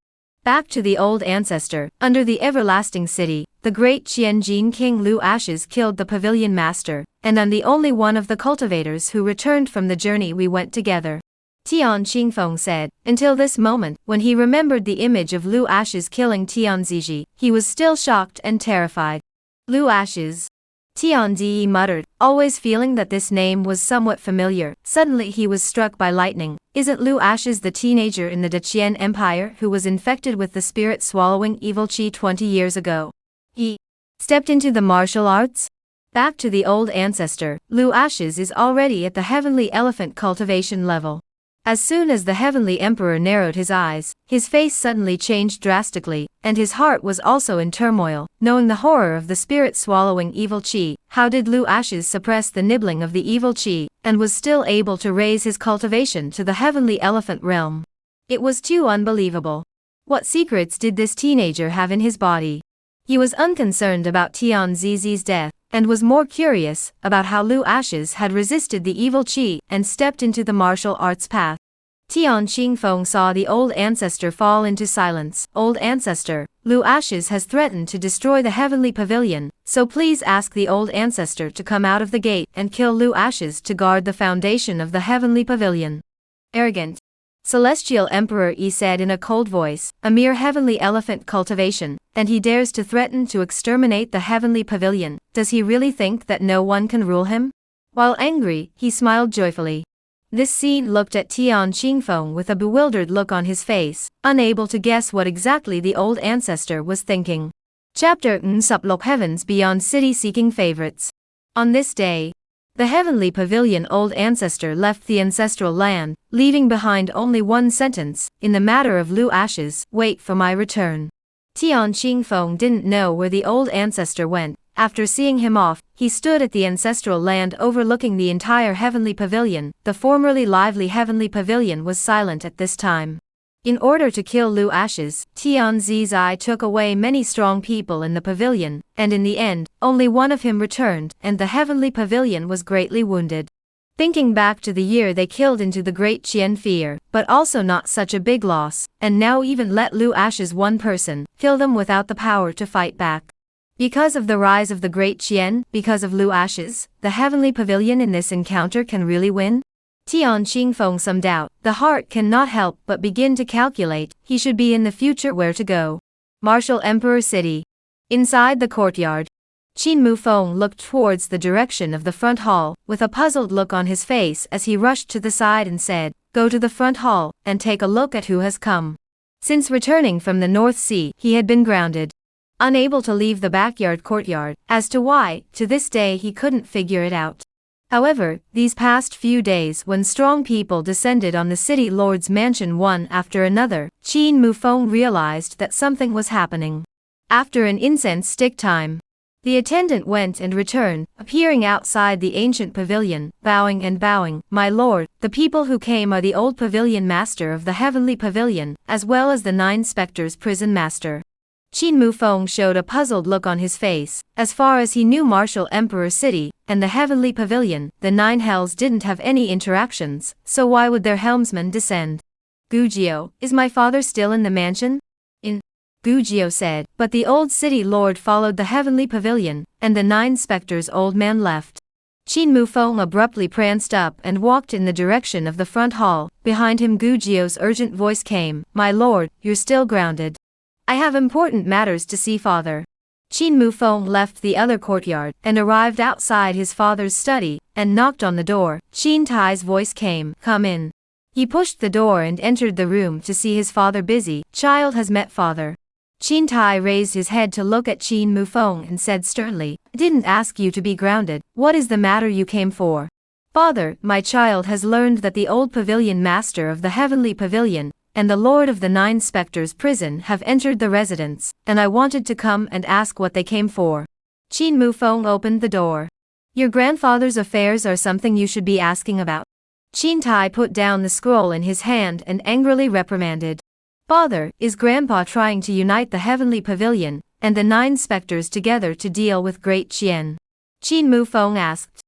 Back to the old ancestor, under the everlasting city, the great Qianjin King Lu Ashes killed the pavilion master, and I'm the only one of the cultivators who returned from the journey we went together. Tian Qingfeng said. Until this moment, when he remembered the image of Lu Ashes killing Tian Ziji, he was still shocked and terrified. Lu Ashes. Tian Ziyi muttered, always feeling that this name was somewhat familiar. Suddenly he was struck by lightning. Isn't Lu Ashes the teenager in the Deqian Empire who was infected with the spirit swallowing evil qi 20 years ago? He stepped into the martial arts? Back to the old ancestor, Lu Ashes is already at the heavenly elephant cultivation level. As soon as the heavenly emperor narrowed his eyes, his face suddenly changed drastically, and his heart was also in turmoil, knowing the horror of the spirit swallowing evil qi. How did Lu Ashes suppress the nibbling of the evil qi, and was still able to raise his cultivation to the heavenly elephant realm? It was too unbelievable. What secrets did this teenager have in his body? He was unconcerned about Tian Zizi's death, and was more curious about how Lu Ashes had resisted the evil qi and stepped into the martial arts path. Tian Qingfeng saw the old ancestor fall into silence. Old ancestor, Lu Ashes has threatened to destroy the heavenly pavilion, so please ask the old ancestor to come out of the gate and kill Lu Ashes to guard the foundation of the heavenly pavilion. Arrogant. Celestial Emperor Yi said in a cold voice, a mere heavenly elephant cultivation, and he dares to threaten to exterminate the heavenly pavilion. Does he really think that no one can rule him? While angry, he smiled joyfully. This scene looked at Tian Qingfeng with a bewildered look on his face, unable to guess what exactly the old ancestor was thinking. Chapter Sublok Heavens Beyond City Seeking Favorites. On this day, the heavenly pavilion old ancestor left the ancestral land, leaving behind only one sentence, in the matter of Lu Ashes, wait for my return. Tian Qingfeng didn't know where the old ancestor went. After seeing him off, he stood at the ancestral land overlooking the entire heavenly pavilion. The formerly lively heavenly pavilion was silent at this time. In order to kill Lu Ashes, Tian Zizai took away many strong people in the pavilion, and in the end, only one of him returned, and the heavenly pavilion was greatly wounded. Thinking back to the year they killed into the great Qian fear, but also not such a big loss, and now even let Lu Ashes one person, kill them without the power to fight back. Because of the rise of the great Qian, because of Lu Ashes, the heavenly pavilion in this encounter can really win? Tian Qingfeng some doubt. The heart cannot help but begin to calculate, he should be in the future where to go. Martial Emperor City. Inside the courtyard, Qin Mufeng looked towards the direction of the front hall, with a puzzled look on his face as he rushed to the side and said, go to the front hall, and take a look at who has come. Since returning from the North Sea, he had been grounded. Unable to leave the backyard courtyard, as to why, to this day he couldn't figure it out. However, these past few days when strong people descended on the city lord's mansion one after another, Qin Mufeng realized that something was happening. After an incense stick time, the attendant went and returned, appearing outside the ancient pavilion, bowing and bowing. My lord, the people who came are the old pavilion master of the heavenly pavilion, as well as the 9 specters prison master. Qin Mufeng showed a puzzled look on his face. As far as he knew, Martial Emperor City and the Heavenly Pavilion, the 9 hells didn't have any interactions, so why would their helmsman descend? Gujio, is my father still in the mansion? Gujio said, but the old city lord followed the Heavenly Pavilion, and the 9 specters old man left. Qin Mufeng abruptly pranced up and walked in the direction of the front hall. Behind him Gujio's urgent voice came, my lord, you're still grounded. I have important matters to see father. Qin Mufeng left the other courtyard and arrived outside his father's study and knocked on the door. Qin Tai's voice came, come in. He pushed the door and entered the room to see his father busy. Child has met father. Qin Tai raised his head to look at Qin Mufeng and said sternly, I didn't ask you to be grounded. What is the matter you came for? Father, my child has learned that the old pavilion master of the heavenly pavilion and the lord of the 9 specters prison have entered the residence, and I wanted to come and ask what they came for. Qin Mufeng opened the door. Your grandfather's affairs are something you should be asking about. Qin Tai put down the scroll in his hand and angrily reprimanded. Father, is Grandpa trying to unite the heavenly pavilion and the 9 specters together to deal with Great Qian? Qin Mufeng asked.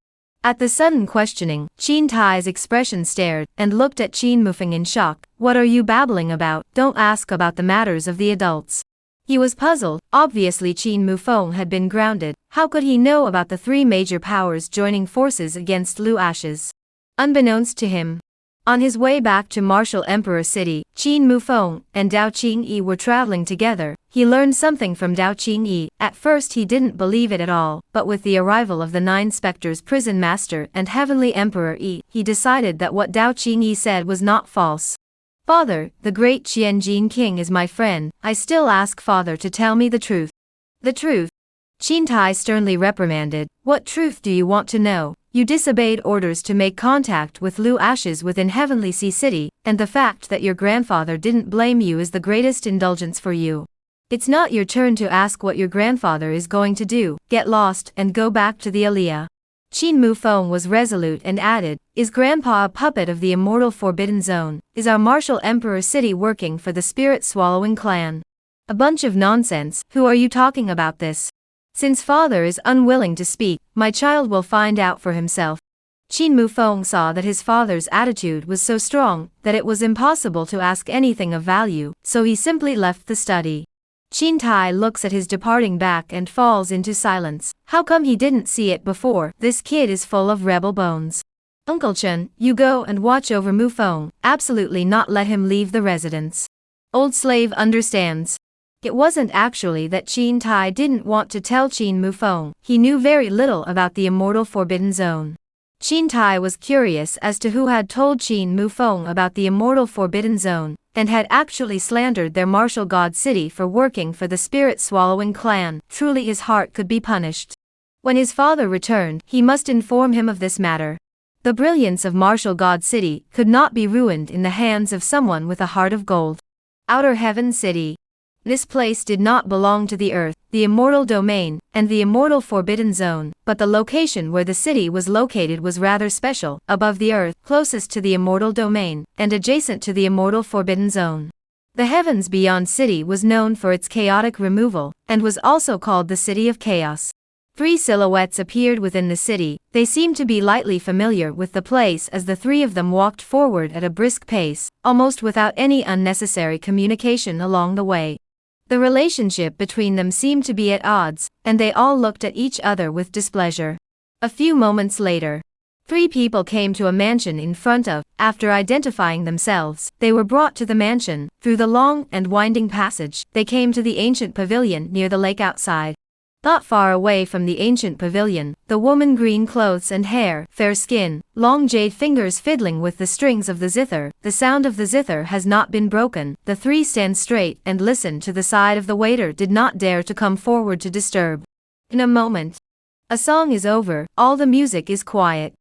At the sudden questioning, Qin Tai's expression stared, and looked at Qin Mufeng in shock. What are you babbling about? Don't ask about the matters of the adults. He was puzzled. Obviously Qin Mufeng had been grounded. How could he know about the 3 major powers joining forces against Lu Ashes? Unbeknownst to him, on his way back to Martial Emperor City, Qin Mufeng and Dao Qingyi were traveling together. He learned something from Dao Qingyi. At first he didn't believe it at all, but with the arrival of the 9 specters prison master and heavenly emperor Yi, he decided that what Dao Qingyi said was not false. Father, the great Qianjin king is my friend. I still ask father to tell me the truth. The truth? Qin Tai sternly reprimanded. What truth do you want to know? You disobeyed orders to make contact with Lu Ashes within Heavenly Sea City, and the fact that your grandfather didn't blame you is the greatest indulgence for you. It's not your turn to ask what your grandfather is going to do. Get lost and go back to the Aliyah. Qin Mufeng was resolute and added, Is Grandpa a puppet of the immortal Forbidden Zone? Is our Martial Emperor City working for the Spirit-Swallowing clan? A bunch of nonsense. Who are you talking about this? Since father is unwilling to speak, my child will find out for himself. Qin Mufeng saw that his father's attitude was so strong that it was impossible to ask anything of value, so he simply left the study. Qin Tai looks at his departing back and falls into silence. How come he didn't see it before? This kid is full of rebel bones. Uncle Chen, you go and watch over Mufeng. Absolutely not let him leave the residence. Old slave understands. It wasn't actually that Qin Tai didn't want to tell Qin Mufeng. He knew very little about the immortal Forbidden Zone. Qin Tai was curious as to who had told Qin Mufeng about the immortal Forbidden Zone, and had actually slandered their martial god city for working for the Spirit-Swallowing clan. Truly his heart could be punished. When his father returned, he must inform him of this matter. The brilliance of Martial God City could not be ruined in the hands of someone with a heart of gold. Outer Heaven City. This place did not belong to the earth, the immortal domain, and the immortal Forbidden Zone, but the location where the city was located was rather special, above the earth, closest to the immortal domain, and adjacent to the immortal Forbidden Zone. The heavens beyond city was known for its chaotic removal, and was also called the City of Chaos. 3 silhouettes appeared within the city. They seemed to be lightly familiar with the place as the 3 of them walked forward at a brisk pace, almost without any unnecessary communication along the way. The relationship between them seemed to be at odds, and they all looked at each other with displeasure. A few moments later, 3 people came to a mansion in front of. After identifying themselves, they were brought to the mansion. Through the long and winding passage, they came to the ancient pavilion near the lake outside. Not far away from the ancient pavilion, the woman, green clothes and hair, fair skin, long jade fingers fiddling with the strings of the zither. The sound of the zither has not been broken. The 3 stand straight and listen to the side of the waiter, did not dare to come forward to disturb. In a moment, a song is over, all the music is quiet.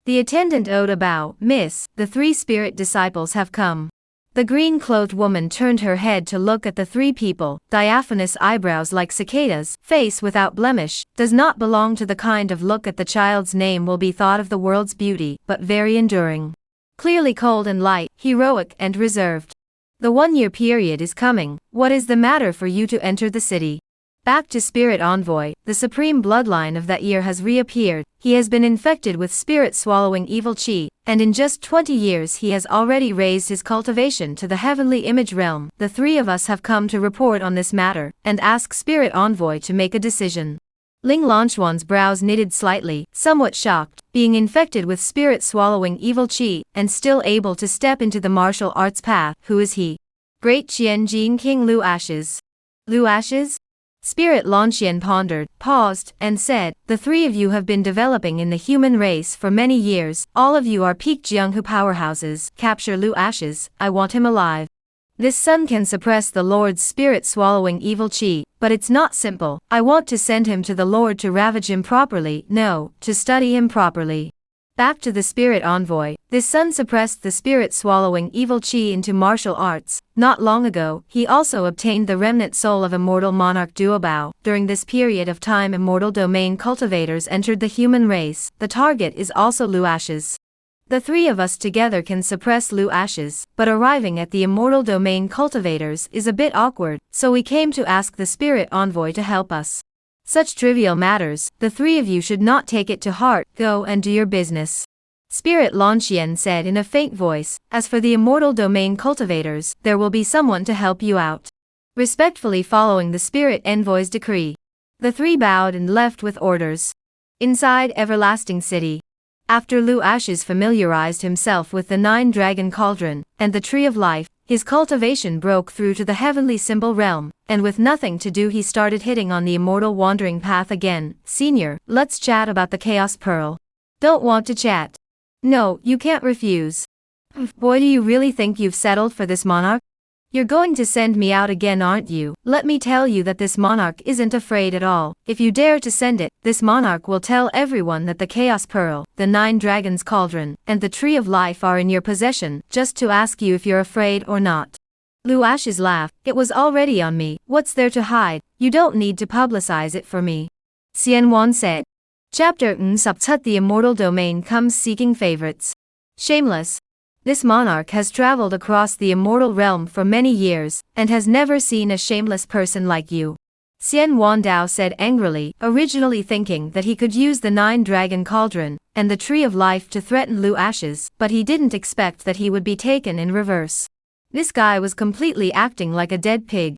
The attendant owed a bow. Miss, the 3 spirit disciples have come. The green-clothed woman turned her head to look at the 3 people. Diaphanous eyebrows like cicadas, face without blemish, does not belong to the kind of look at the child's name will be thought of the world's beauty, but very enduring. Clearly cold and light, heroic and reserved. The 1-year period is coming. What is the matter for you to enter the city? Back to Spirit Envoy, the supreme bloodline of that year has reappeared. He has been infected with spirit-swallowing evil chi, and in just 20 years he has already raised his cultivation to the heavenly image realm. The 3 of us have come to report on this matter, and ask Spirit Envoy to make a decision. Ling Lanchuan's brows knitted slightly, somewhat shocked, being infected with spirit-swallowing evil chi, and still able to step into the martial arts path. Who is he? Great Qianjin King Lu Ashes. Lu Ashes? Spirit Lanxian pondered, paused, and said, The 3 of you have been developing in the human race for many years. All of you are peak Jianghu powerhouses. Capture Lu Ashes. I want him alive. This son can suppress the Lord's spirit-swallowing evil chi, but it's not simple. I want to send him to the Lord to ravage him properly. No, to study him properly. Back to the Spirit Envoy. This son suppressed the spirit-swallowing evil chi into martial arts. Not long ago, he also obtained the remnant soul of immortal monarch Duobao. During this period of time, immortal domain cultivators entered the human race. The target is also Lu Ashes. The three of us together can suppress Lu Ashes, but arriving at the immortal domain cultivators is a bit awkward, so we came to ask the spirit envoy to help us. Such trivial matters, the three of you should not take it to heart, go and do your business. Spirit Lanxian said in a faint voice, as for the immortal domain cultivators, there will be someone to help you out. Respectfully following the spirit envoy's decree, the three bowed and left with orders. Inside Everlasting City, after Lu Ashes familiarized himself with the 9-dragon cauldron and the Tree of Life, his cultivation broke through to the heavenly symbol realm, and with nothing to do he started hitting on the immortal wandering path again. Senior, let's chat about the Chaos Pearl. Don't want to chat? No, you can't refuse. Boy, do you really think you've settled for this monarch? You're going to send me out again, aren't you? Let me tell you that this monarch isn't afraid at all. If you dare to send it, this monarch will tell everyone that the Chaos Pearl, the 9 Dragons Cauldron, and the Tree of Life are in your possession, just to ask you if you're afraid or not. Lu Ashes laughed. It was already on me. What's there to hide? You don't need to publicize it for me. Xian Wan said. Chapter Subtut The Immortal Domain Comes Seeking Favorites. Shameless. This monarch has traveled across the immortal realm for many years, and has never seen a shameless person like you. Xian Wandao said angrily, originally thinking that he could use the 9-dragon cauldron and the Tree of Life to threaten Lu Ashes, but he didn't expect that he would be taken in reverse. This guy was completely acting like a dead pig.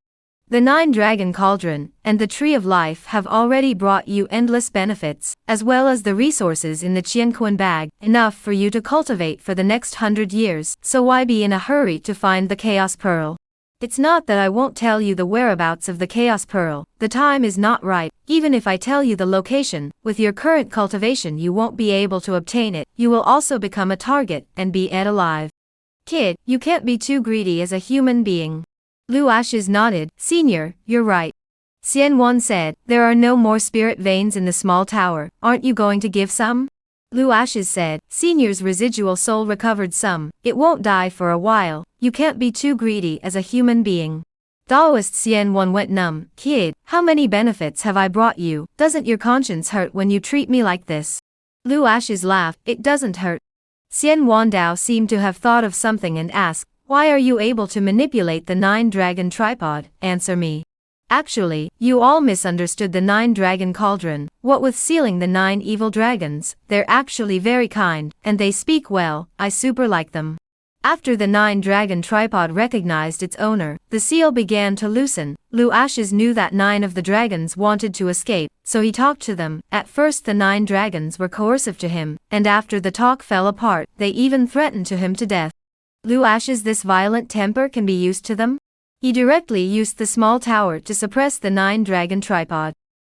The 9-dragon cauldron and the Tree of Life have already brought you endless benefits, as well as the resources in the Qianquan bag, enough for you to cultivate for the next 100 years, so why be in a hurry to find the Chaos Pearl? It's not that I won't tell you the whereabouts of the Chaos Pearl, the time is not right. Even if I tell you the location, with your current cultivation you won't be able to obtain it, you will also become a target and be ate alive. Kid, you can't be too greedy as a human being. Lu Ashes nodded. Senior, you're right. Xian Wan said, there are no more spirit veins in the small tower, aren't you going to give some? Lu Ashes said, Senior's residual soul recovered some, it won't die for a while, you can't be too greedy as a human being. Daoist Xian Wan went numb. Kid, how many benefits have I brought you? Doesn't your conscience hurt when you treat me like this? Lu Ashes laughed. It doesn't hurt. Xian Wandao seemed to have thought of something and asked, why are you able to manipulate the 9-dragon tripod? Answer me. Actually, you all misunderstood the 9-dragon cauldron. What with sealing the 9 evil dragons, they're actually very kind, and they speak well, I super like them. After the 9-dragon tripod recognized its owner, the seal began to loosen. Lu Ashes knew that 9 of the dragons wanted to escape, so he talked to them. At first the 9 dragons were coercive to him, and after the talk fell apart, they even threatened to him to death. Lu Ashes' this violent temper can be used to them? He directly used the small tower to suppress the 9-dragon tripod.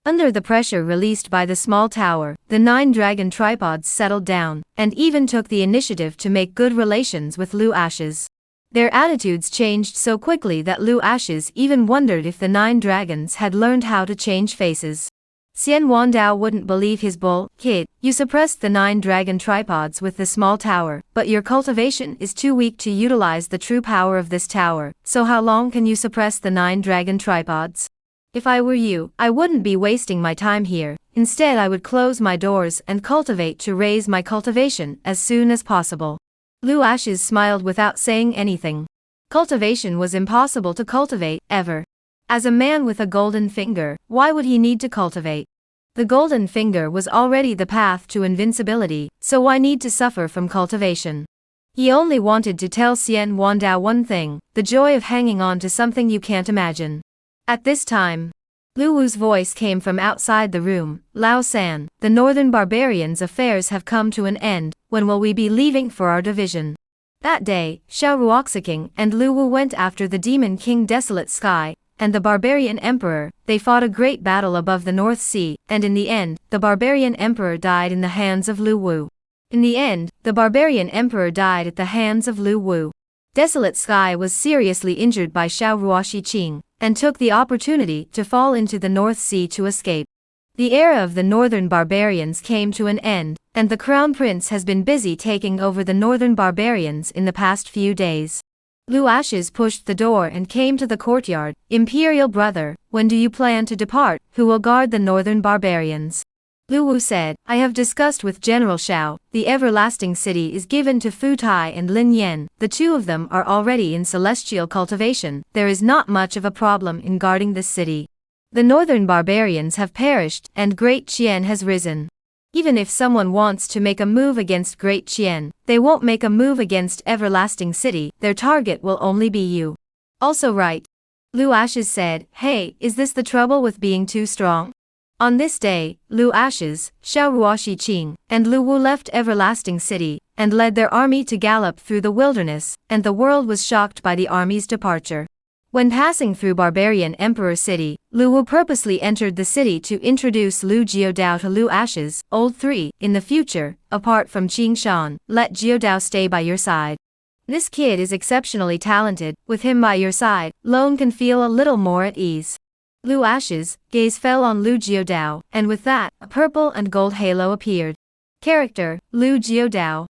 Under the pressure released by the small tower, the 9-dragon tripods settled down, and even took the initiative to make good relations with Lu Ashes. Their attitudes changed so quickly that Lu Ashes even wondered if the 9 dragons had learned how to change faces. Xian Wandao wouldn't believe his bull. Kid, you suppressed the 9-dragon tripods with the small tower, but your cultivation is too weak to utilize the true power of this tower, so how long can you suppress the 9-dragon tripods? If I were you, I wouldn't be wasting my time here. Instead I would close my doors and cultivate to raise my cultivation as soon as possible. Lu Ashes smiled without saying anything. Cultivation was impossible to cultivate, ever. As a man with a golden finger, why would he need to cultivate? The golden finger was already the path to invincibility, so why need to suffer from cultivation? He only wanted to tell Xian Wandao one thing, the joy of hanging on to something you can't imagine. At this time, Lu Wu's voice came from outside the room. Lao San, the northern barbarians' affairs have come to an end, when will we be leaving for our division? That day, Xiao Ruoxiking and Lu Wu went after the demon king Desolate Sky, and the barbarian emperor. They fought a great battle above the North Sea, and in the end, the barbarian emperor died in the hands of Lu Wu. In the end, the barbarian emperor died at the hands of Lu Wu. Desolate Sky was seriously injured by Xiao Ruoxiqing, and took the opportunity to fall into the North Sea to escape. The era of the northern barbarians came to an end, and the crown prince has been busy taking over the northern barbarians in the past few days. Lu Ashes pushed the door and came to the courtyard. Imperial brother, when do you plan to depart? Who will guard the northern barbarians? Lu Wu said, I have discussed with General Xiao, the everlasting city is given to Fu Tai and Lin Yan, the two of them are already in celestial cultivation, there is not much of a problem in guarding this city. The northern barbarians have perished and Great Qian has risen. Even if someone wants to make a move against Great Qian, they won't make a move against everlasting city, their target will only be you. Also right. Lu Ashes said, hey, is this the trouble with being too strong? On this day, Lu Ashes, Xiao Ruoxi Qing, and Lu Wu left Everlasting City, and led their army to gallop through the wilderness, and the world was shocked by the army's departure. When passing through Barbarian Emperor City, Lu Wu purposely entered the city to introduce Lu Jiodao to Lu Ashes, Old 3, in the future, apart from Qing Shan, let Jiodao stay by your side. This kid is exceptionally talented, with him by your side, Lone can feel a little more at ease. Lu Ashes' gaze fell on Lu Jiodao, and with that, a purple and gold halo appeared. Character, Lu Jiodao.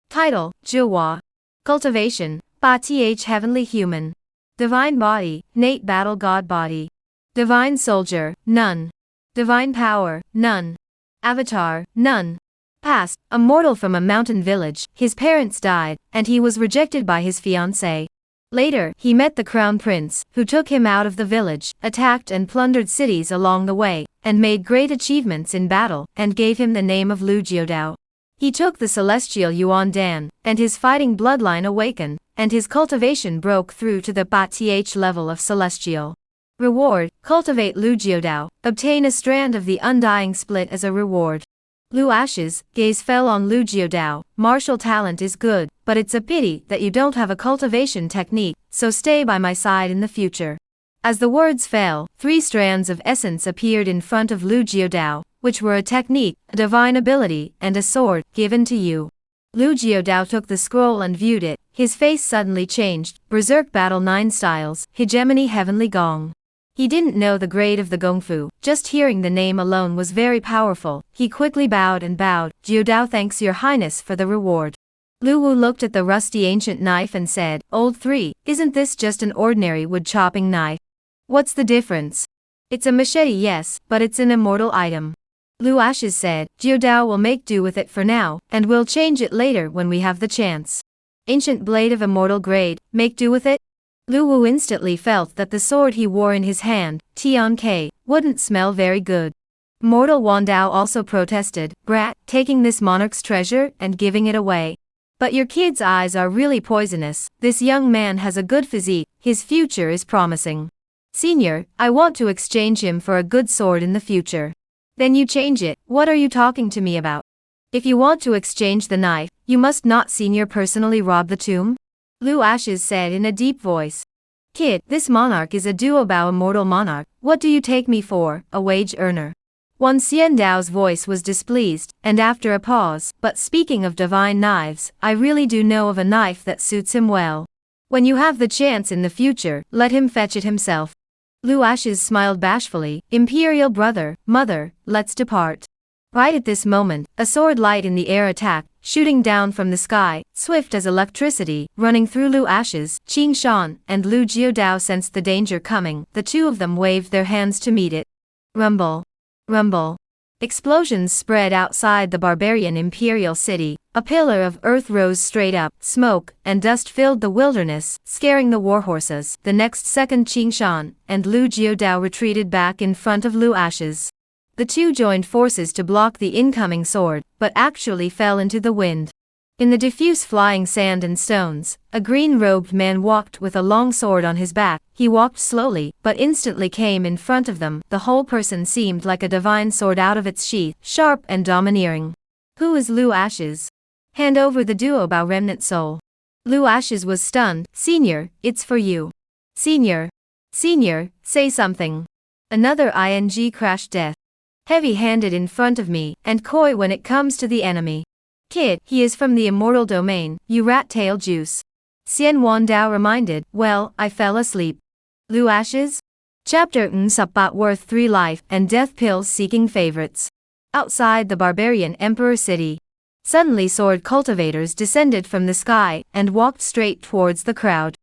Title, Jiuhua. Cultivation, Ba Th Heavenly Human. Divine Body, Nate Battle God Body. Divine Soldier, none. Divine Power, none. Avatar, none. Past, a mortal from a mountain village, his parents died, and he was rejected by his fiancée. Later, he met the crown prince, who took him out of the village, attacked and plundered cities along the way, and made great achievements in battle, and gave him the name of Lu Jiodao. He took the celestial Yuan Dan, and his fighting bloodline awakened, and his cultivation broke through to the Ba Th level of celestial. Reward, cultivate Lu Jiodao, obtain a strand of the undying split as a reward. Lu Ashes' gaze fell on Lu Jiodao, martial talent is good, but it's a pity that you don't have a cultivation technique, so stay by my side in the future. As the words fell, 3 strands of essence appeared in front of Lu Jiodao, which were a technique, a divine ability, and a sword, given to you. Lu Jiodao took the scroll and viewed it, his face suddenly changed, Berserk Battle 9 Styles, Hegemony Heavenly Gong. He didn't know the grade of the gongfu, just hearing the name alone was very powerful, he quickly bowed, Jiodao thanks your highness for the reward. Lu Wu looked at the rusty ancient knife and said, Old 3, isn't this just an ordinary wood chopping knife? What's the difference? It's a machete yes, but it's an immortal item. Lu Ashes said, Jiodao will make do with it for now, and we'll change it later when we have the chance. Ancient blade of immortal grade, make do with it? Lu Wu instantly felt that the sword he wore in his hand, Tian Ke, wouldn't smell very good. Mortal Wandao also protested, brat, taking this monarch's treasure and giving it away. But your kid's eyes are really poisonous, this young man has a good physique, his future is promising. Senior, I want to exchange him for a good sword in the future. Then you change it, what are you talking to me about? If you want to exchange the knife, you must not senior personally rob the tomb? Lu Ashes said in a deep voice. Kid, this monarch is a duobao immortal monarch, what do you take me for, a wage earner? Wan Xiandao's voice was displeased, and after a pause, but speaking of divine knives, I really do know of a knife that suits him well. When you have the chance in the future, let him fetch it himself. Lu Ashes smiled bashfully, Imperial brother, mother, let's depart. Right at this moment, a sword light in the air attacked, shooting down from the sky, swift as electricity, running through Lu Ashes, Qing Shan, and Lu Jiodao sensed the danger coming, the two of them waved their hands to meet it. Rumble. Rumble. Explosions spread outside the barbarian imperial city, a pillar of earth rose straight up, smoke and dust filled the wilderness, scaring the warhorses. The next second Qing Shan and Lu Jiodao retreated back in front of Lu Ashes. The two joined forces to block the incoming sword, but actually fell into the wind. In the diffuse flying sand and stones, a green-robed man walked with a long sword on his back. He walked slowly, but instantly came in front of them. The whole person seemed like a divine sword out of its sheath, sharp and domineering. Who is Lu Ashes? Hand over the duobao remnant soul. Lu Ashes was stunned. Senior, it's for you. Senior. Senior, say something. Another ing crash death. Heavy-handed in front of me, and coy when it comes to the enemy. Kid, he is from the immortal domain, you rat-tail juice. Xian Wandao reminded, well, I fell asleep. Lu Ashes? Chapter Sabbat worth 3 life and death pills seeking favorites. Outside the barbarian emperor city. Suddenly sword cultivators descended from the sky and walked straight towards the crowd.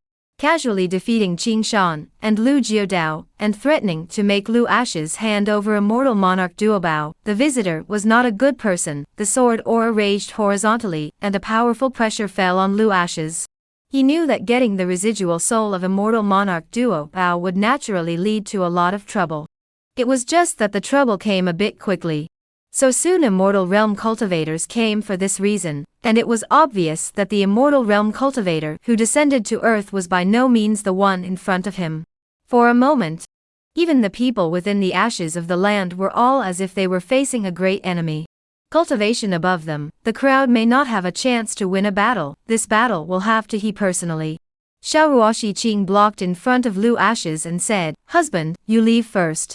casually defeating Qing Shan and Lu Jiodao, and threatening to make Lu Ashes hand over immortal monarch Duobao. The visitor was not a good person. The sword aura raged horizontally, and a powerful pressure fell on Lu Ashes. He knew that getting the residual soul of immortal monarch Duobao would naturally lead to a lot of trouble. It was just that the trouble came a bit quickly. So soon immortal realm cultivators came for this reason, and it was obvious that the immortal realm cultivator who descended to earth was by no means the one in front of him. For a moment, even the people within the ashes of the land were all as if they were facing a great enemy. Cultivation above them, the crowd may not have a chance to win a battle, this battle will have to he personally. Xiaoruoshi Qing blocked in front of Lu Ashes and said, "Husband, you leave first."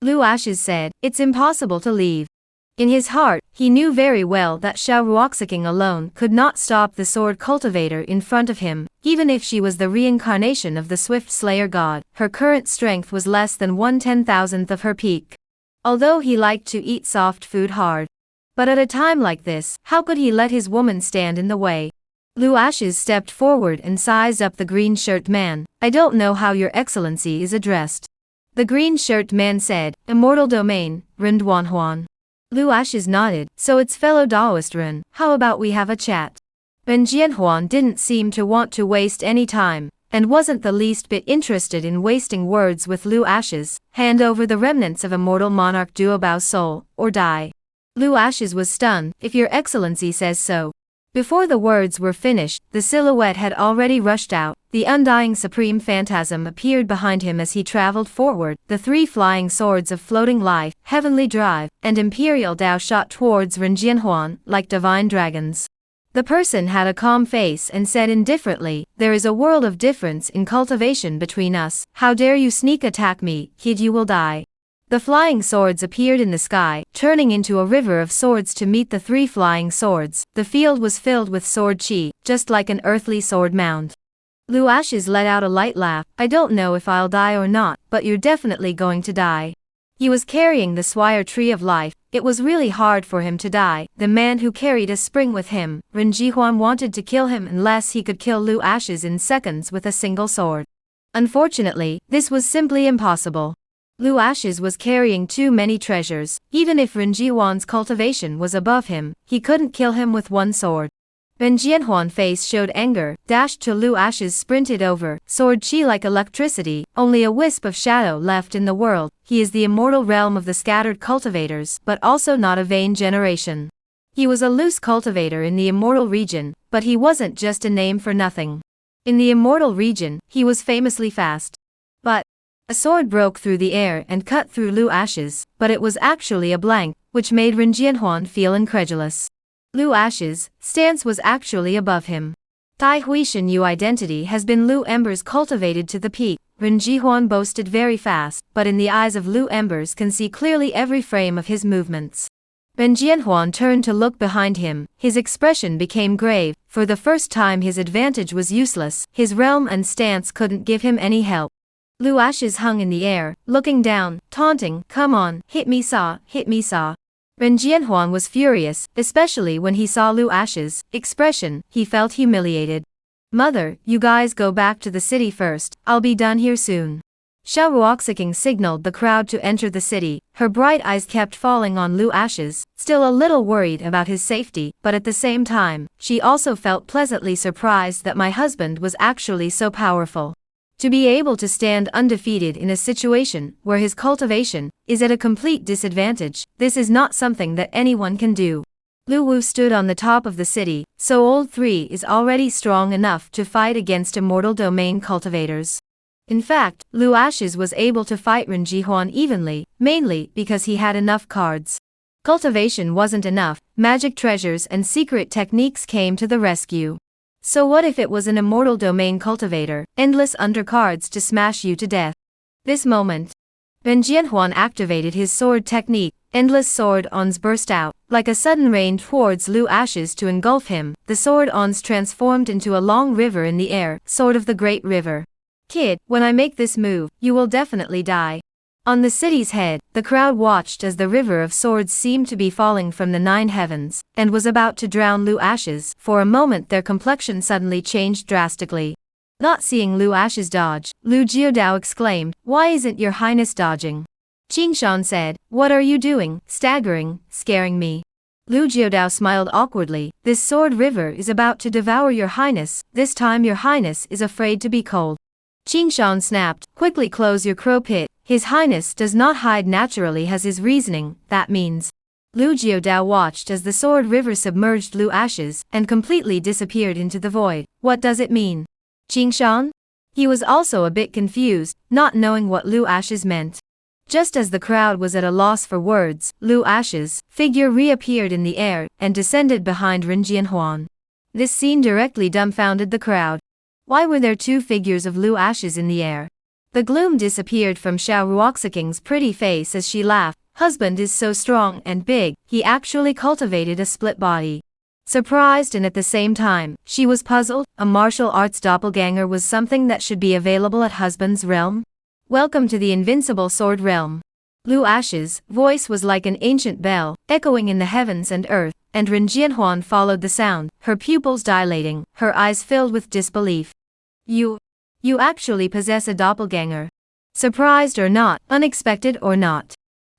Lu Ashes said, "It's impossible to leave." In his heart, he knew very well that Xiaoruoxiking alone could not stop the sword cultivator in front of him, even if she was the reincarnation of the Swift Slayer god. Her current strength was less than 1/10,000th of her peak. Although he liked to eat soft food hard. But at a time like this, how could he let his woman stand in the way? Lu Ashes stepped forward and sized up the green-shirt man. "I don't know how your excellency is addressed." The green-shirt man said, "Immortal domain, Renduanhuan." Lu Ashes nodded, "So it's fellow Daoist Ren, how about we have a chat?" Ben Jianhuan didn't seem to want to waste any time, and wasn't the least bit interested in wasting words with Lu Ashes. "Hand over the remnants of immortal monarch Duobao's soul, or die." Lu Ashes was stunned. "If your excellency says so." Before the words were finished, the silhouette had already rushed out. The undying supreme phantasm appeared behind him as he traveled forward. The three flying swords of floating life, heavenly drive, and imperial Dao shot towards Renjianhuan like divine dragons. The person had a calm face and said indifferently, "There is a world of difference in cultivation between us. How dare you sneak attack me, kid, you will die." The flying swords appeared in the sky, turning into a river of swords to meet the three flying swords. The field was filled with sword chi, just like an earthly sword mound. Lu Ashes let out a light laugh. "I don't know if I'll die or not, but you're definitely going to die." He was carrying the Swire Tree of Life. It was really hard for him to die. The man who carried a spring with him, Ren Jihuan, wanted to kill him unless he could kill Lu Ashes in seconds with a single sword. Unfortunately, this was simply impossible. Lu Ashes was carrying too many treasures. Even if Ren Jihuan's cultivation was above him, he couldn't kill him with one sword. Ben Jianhuan's face showed anger, dashed to Lu Ashes, sprinted over, sword chi like electricity, only a wisp of shadow left in the world. He is the immortal realm of the scattered cultivators, but also not a vain generation. He was a loose cultivator in the immortal region, but he wasn't just a name for nothing. In the immortal region, he was famously fast. But a sword broke through the air and cut through Lu Ashes, but it was actually a blank, which made Ren Jianhuan feel incredulous. Lu Ashes' stance was actually above him. Tai Hui Shen Yu identity has been Lu Embers cultivated to the peak. Ren Jihuan boasted very fast, but in the eyes of Lu Embers can see clearly every frame of his movements. Ben Jianhuan turned to look behind him. His expression became grave. For the first time his advantage was useless. His realm and stance couldn't give him any help. Lu Ashes hung in the air, looking down, taunting, "Come on, hit me saw, hit me saw." Ben Jianhuan was furious, especially when he saw Lu Ashes' expression. He felt humiliated. "Mother, you guys go back to the city first, I'll be done here soon." Xiaoruoxiking signaled the crowd to enter the city. Her bright eyes kept falling on Lu Ashes, still a little worried about his safety, but at the same time, she also felt pleasantly surprised that my husband was actually so powerful. To be able to stand undefeated in a situation where his cultivation is at a complete disadvantage, this is not something that anyone can do. Lu Wu stood on the top of the city, so old 3 is already strong enough to fight against immortal domain cultivators. In fact, Lu Ashes was able to fight Ren Jihuan evenly, mainly because he had enough cards. Cultivation wasn't enough, magic treasures and secret techniques came to the rescue. So what if it was an immortal domain cultivator, endless undercards to smash you to death? This moment, Ben Jianhuan activated his sword technique. Endless sword ons burst out, like a sudden rain towards Lu Ashes to engulf him. The sword ons transformed into a long river in the air, sword of the great river. "Kid, when I make this move, you will definitely die." On the city's head, the crowd watched as the river of swords seemed to be falling from the 9 heavens, and was about to drown Lu Ashes. For a moment their complexion suddenly changed drastically. Not seeing Lu Ash's dodge, Lu Jiodao exclaimed, "Why isn't your highness dodging?" Qingshan said, "What are you doing, staggering, scaring me?" Lu Jiodao smiled awkwardly, "This sword river is about to devour your highness, this time your highness is afraid to be cold." Qingshan snapped, "Quickly close your crow pit, his highness does not hide naturally has his reasoning, that means." Lu Jiodao watched as the sword river submerged Lu Ash's and completely disappeared into the void. What does it mean? Qingshan? He was also a bit confused, not knowing what Lu Ash's meant. Just as the crowd was at a loss for words, Lu Ash's figure reappeared in the air and descended behind Ren Jianhuan. This scene directly dumbfounded the crowd. Why were there two figures of Lu Ash's in the air? The gloom disappeared from Xiao Ruoxiking's pretty face as she laughed. Husband is so strong and big, he actually cultivated a split body. Surprised and at the same time, she was puzzled. A martial arts doppelganger was something that should be available at husband's realm? Welcome to the invincible sword realm. Lu Ash's voice was like an ancient bell, echoing in the heavens and earth, and Ren Jianhuan followed the sound, her pupils dilating, her eyes filled with disbelief. You actually possess a doppelganger. Surprised or not, unexpected or not.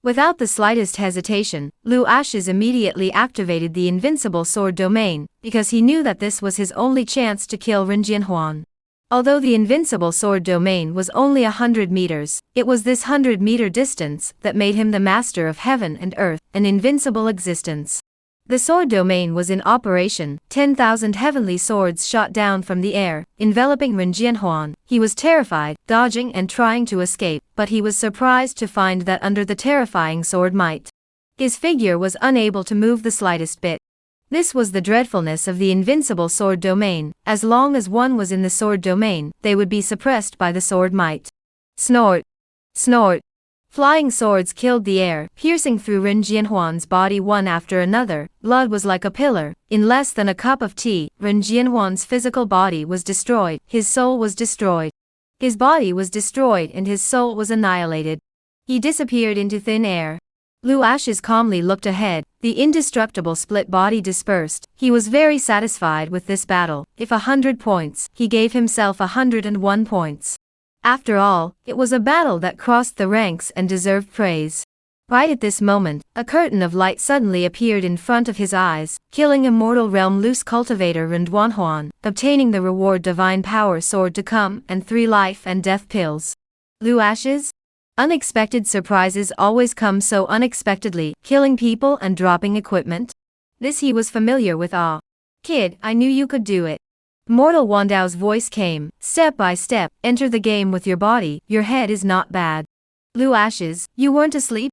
Without the slightest hesitation, Lu Ash's immediately activated the invincible sword domain, because he knew that this was his only chance to kill Ren Jianhuan. Although the invincible sword domain was only 100 meters, it was this 100-meter distance that made him the master of heaven and earth, an invincible existence. The sword domain was in operation, 10,000 heavenly swords shot down from the air, enveloping Ren Jianhuan. He was terrified, dodging and trying to escape, but he was surprised to find that under the terrifying sword might, his figure was unable to move the slightest bit. This was the dreadfulness of the invincible sword domain. As long as one was in the sword domain, they would be suppressed by the sword might. Snort! Snort! Flying swords killed the air, piercing through Ren Jianhuan's body one after another. Blood was like a pillar. In less than a cup of tea, Ren Jianhuan's physical body was destroyed, his soul was destroyed. His body was destroyed and his soul was annihilated. He disappeared into thin air. Lu Ash's calmly looked ahead, the indestructible split body dispersed. He was very satisfied with this battle. If 100 points, he gave himself 101 points. After all, it was a battle that crossed the ranks and deserved praise. Right at this moment, a curtain of light suddenly appeared in front of his eyes, killing Immortal Realm loose cultivator Ren Duanhuan, obtaining the reward Divine Power Sword to come and 3 life and death pills. Lu Ash's? Unexpected surprises always come so unexpectedly, killing people and dropping equipment. This he was familiar with. Ah, kid, I knew you could do it. Mortal Wandao's voice came, step by step, enter the game with your body, your head is not bad. Lu Ash's, you weren't asleep?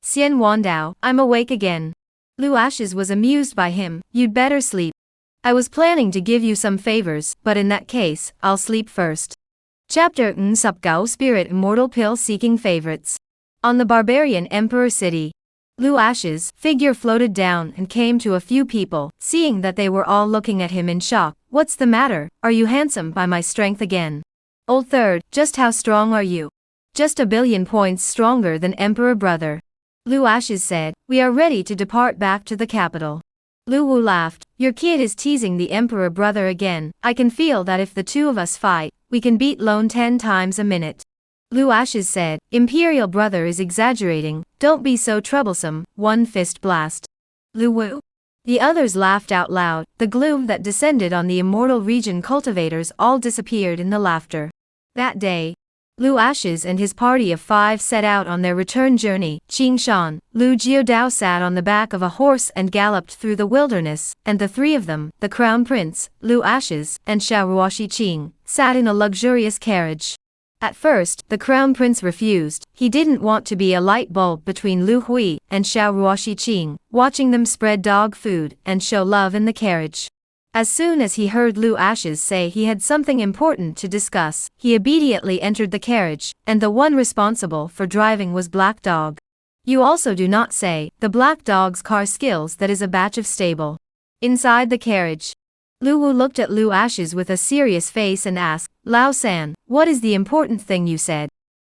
Xian Wandao, I'm awake again. Lu Ash's was amused by him, you'd better sleep. I was planning to give you some favors, but in that case, I'll sleep first. Chapter Sup Gao Spirit Immortal Pill Seeking Favorites. On the barbarian Emperor City. Lu Ash's figure floated down and came to a few people, seeing that they were all looking at him in shock. What's the matter? Are you handsome by my strength again? Old third, just how strong are you? Just 1 billion points stronger than Emperor brother. Lu Ash's said, we are ready to depart back to the capital. Lu Wu laughed, your kid is teasing the Emperor brother again. I can feel that if the two of us fight, we can beat Lone 10 times a minute. Lu Ash's said, Imperial brother is exaggerating, don't be so troublesome, one fist blast. Lu Wu. The others laughed out loud, the gloom that descended on the immortal region cultivators all disappeared in the laughter. That day, Lu Ash's and his party of 5 set out on their return journey. Qingshan, Lu Jiodao sat on the back of a horse and galloped through the wilderness, and the 3 of them, the Crown Prince, Lu Ash's, and Xiao Ruoxi, sat in a luxurious carriage. At first, the Crown Prince refused. He didn't want to be a light bulb between Lu Hui and Xiao Ruoxi, watching them spread dog food and show love in the carriage. As soon as he heard Lu Ash's say he had something important to discuss, he immediately entered the carriage, and the one responsible for driving was Black Dog. You also do not say, the Black Dog's car skills that is a batch of stable. Inside the carriage, Lu Wu looked at Lu Ash's with a serious face and asked, Lao San, what is the important thing you said?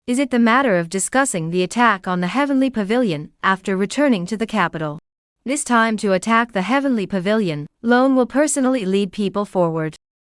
Is it the matter of discussing the attack on the Heavenly Pavilion, after returning to the capital? This time to attack the Heavenly Pavilion, Lone will personally lead people forward.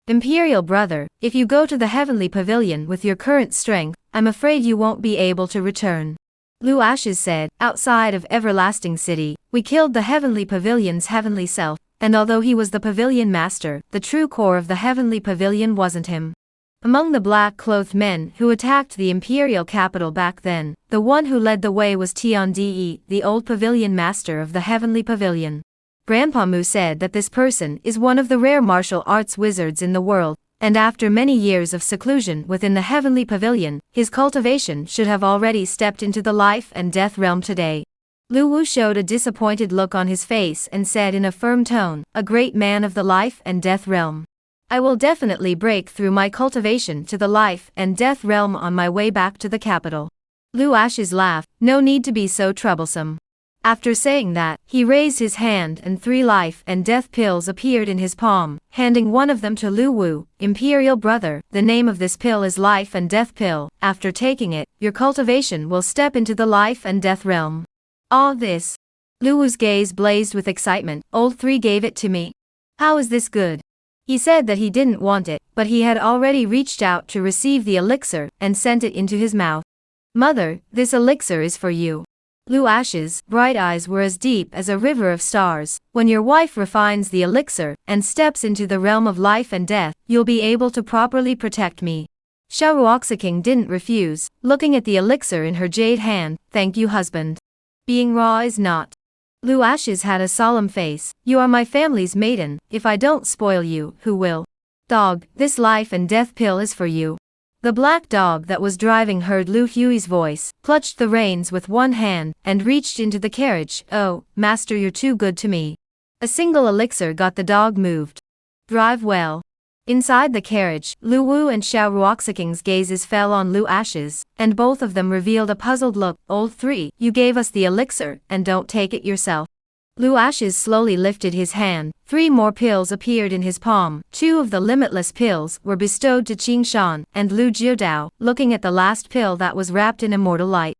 Imperial brother, if you go to the heavenly pavilion with your current strength, I'm afraid you won't be able to return. Lu Ashes said, outside of Everlasting City, we killed the heavenly pavilion's heavenly self, and although he was the pavilion master, the true core of the heavenly pavilion wasn't him. Among the black-clothed men who attacked the imperial capital back then, the one who led the way was Tionde, the old pavilion master of the heavenly pavilion. Grandpa Mu said that this person is one of the rare martial arts wizards in the world, and after many years of seclusion within the heavenly pavilion, his cultivation should have already stepped into the life and death realm today. Lu Wu showed a disappointed look on his face and said in a firm tone, a great man of the life and death realm. I will definitely break through my cultivation to the life and death realm on my way back to the capital. Lu Ashes laughed, no need to be so troublesome. After saying that, he raised his hand and 3 life and death pills appeared in his palm, handing one of them to Lu Wu. Imperial brother, the name of this pill is life and death pill. After taking it, your cultivation will step into the life and death realm. All this. Lu Wu's gaze blazed with excitement. Old 3 gave it to me. How is this good? He said that he didn't want it, but he had already reached out to receive the elixir and sent it into his mouth. Mother, this elixir is for you. Lu Ashes' bright eyes were as deep as a river of stars. When your wife refines the elixir and steps into the realm of life and death, you'll be able to properly protect me. Xiaoruoxiking didn't refuse, looking at the elixir in her jade hand. Thank you, husband. Being raw is not. Lu Ashes had a solemn face. You are my family's maiden. If I don't spoil you, who will? Dog, this life and death pill is for you. The black dog that was driving heard Lu Hui's voice, clutched the reins with one hand, and reached into the carriage. Oh, master, you're too good to me. A single elixir got the dog moved. Drive well. Inside the carriage, Lu Wu and Xiaoruoxiking's gazes fell on Lu Ashes, and both of them revealed a puzzled look. Old 3, you gave us the elixir, and don't take it yourself. Lu Ashes slowly lifted his hand. 3 more pills appeared in his palm. 2 of the limitless pills were bestowed to Qing Shan and Lu Jiudao, looking at the last pill that was wrapped in immortal light.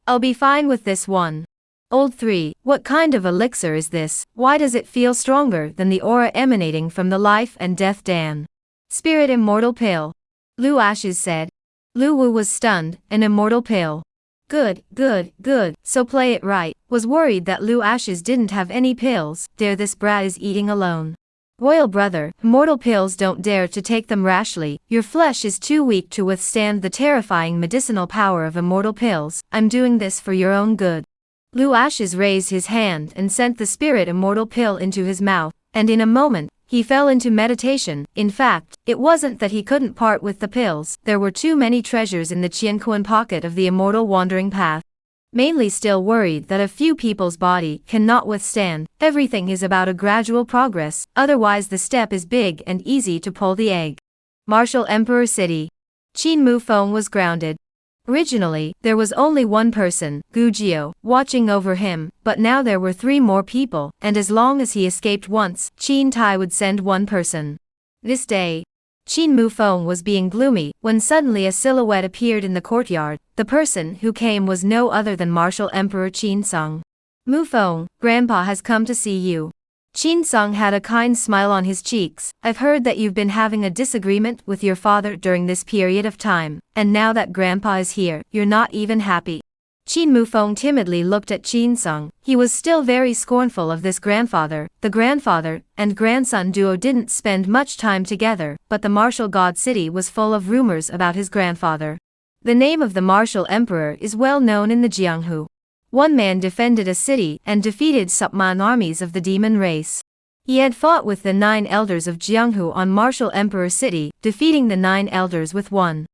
I'll be fine with this one. Old 3, what kind of elixir is this? Why does it feel stronger than the aura emanating from the life and death Dan? Spirit immortal pill. Lu Ashes said. Lu Wu was stunned. An immortal pill. Good, good, good, so play it right. Was worried that Lu Ashes didn't have any pills. Dare this brat is eating alone. Royal brother, immortal pills don't dare to take them rashly. Your flesh is too weak to withstand the terrifying medicinal power of immortal pills. I'm doing this for your own good. Lu Ashes raised his hand and sent the spirit immortal pill into his mouth, and in a moment, he fell into meditation. In fact, it wasn't that he couldn't part with the pills, there were too many treasures in the Qianquan pocket of the immortal wandering path. Mainly still worried that a few people's body cannot withstand, everything is about a gradual progress, otherwise the step is big and easy to pull the egg. Martial Emperor City. Qin Mufeng was grounded. Originally, there was only one person, Gu Jiu, watching over him, but now there were 3 more people, and as long as he escaped once, Qin Tai would send 1 person. This day, Qin Mufeng was being gloomy, when suddenly a silhouette appeared in the courtyard. The person who came was no other than Martial Emperor Qin Sung. Mufeng, Grandpa has come to see you. Qin Sung had a kind smile on his cheeks. I've heard that you've been having a disagreement with your father during this period of time, and now that Grandpa is here, you're not even happy. Qin Mufeng timidly looked at Qin Sung. He was still very scornful of this grandfather. The grandfather and grandson duo didn't spend much time together, but the martial god city was full of rumors about his grandfather. The name of the martial emperor is well known in the Jianghu. One man defended a city and defeated Supman armies of the demon race. He had fought with the 9 elders of Jianghu on Martial Emperor City, defeating the 9 elders with 1.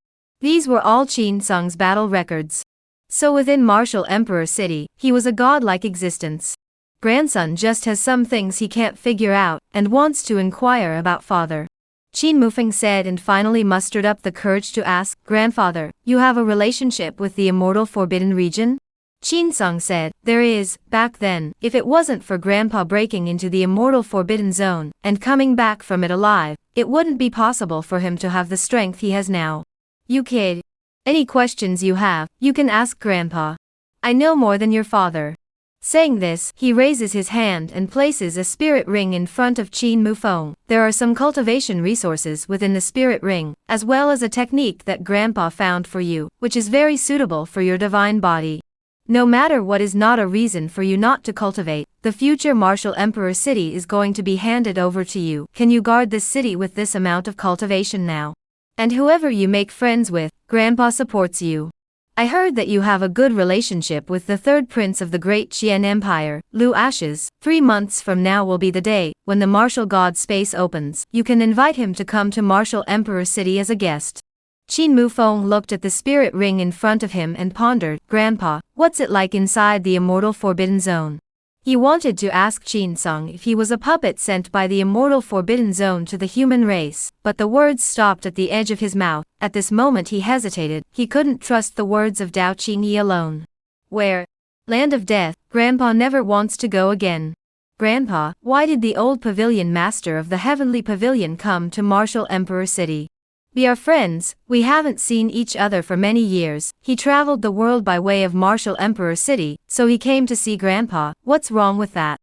These were all Qin Sung's battle records. So within Martial Emperor City, he was a godlike existence. Grandson just has some things he can't figure out, and wants to inquire about father. Qin Mufeng said and finally mustered up the courage to ask, Grandfather, you have a relationship with the immortal forbidden region? Qin Sung said, there is. Back then, if it wasn't for Grandpa breaking into the immortal forbidden zone, and coming back from it alive, it wouldn't be possible for him to have the strength he has now. You kid. Any questions you have, you can ask Grandpa. I know more than your father. Saying this, he raises his hand and places a spirit ring in front of Qin Mufeng. There are some cultivation resources within the spirit ring, as well as a technique that Grandpa found for you, which is very suitable for your divine body. No matter what is not a reason for you not to cultivate, the future martial emperor city is going to be handed over to you. Can you guard this city with this amount of cultivation now? And whoever you make friends with, Grandpa supports you. I heard that you have a good relationship with the third prince of the great Qian Empire, Lu Ashes. 3 months from now will be the day when the martial god space opens. You can invite him to come to Martial Emperor City as a guest. Qin Mufeng looked at the spirit ring in front of him and pondered, Grandpa, what's it like inside the immortal Forbidden Zone? He wanted to ask Qin Sung if he was a puppet sent by the immortal Forbidden Zone to the human race, but the words stopped at the edge of his mouth. At this moment he hesitated. He couldn't trust the words of Dao Qingyi alone. Where? Land of Death. Grandpa never wants to go again. Grandpa, why did the old pavilion master of the Heavenly Pavilion come to Martial Emperor City? We are friends, we haven't seen each other for many years. He traveled the world by way of Martial Emperor City, so he came to see Grandpa. What's wrong with that?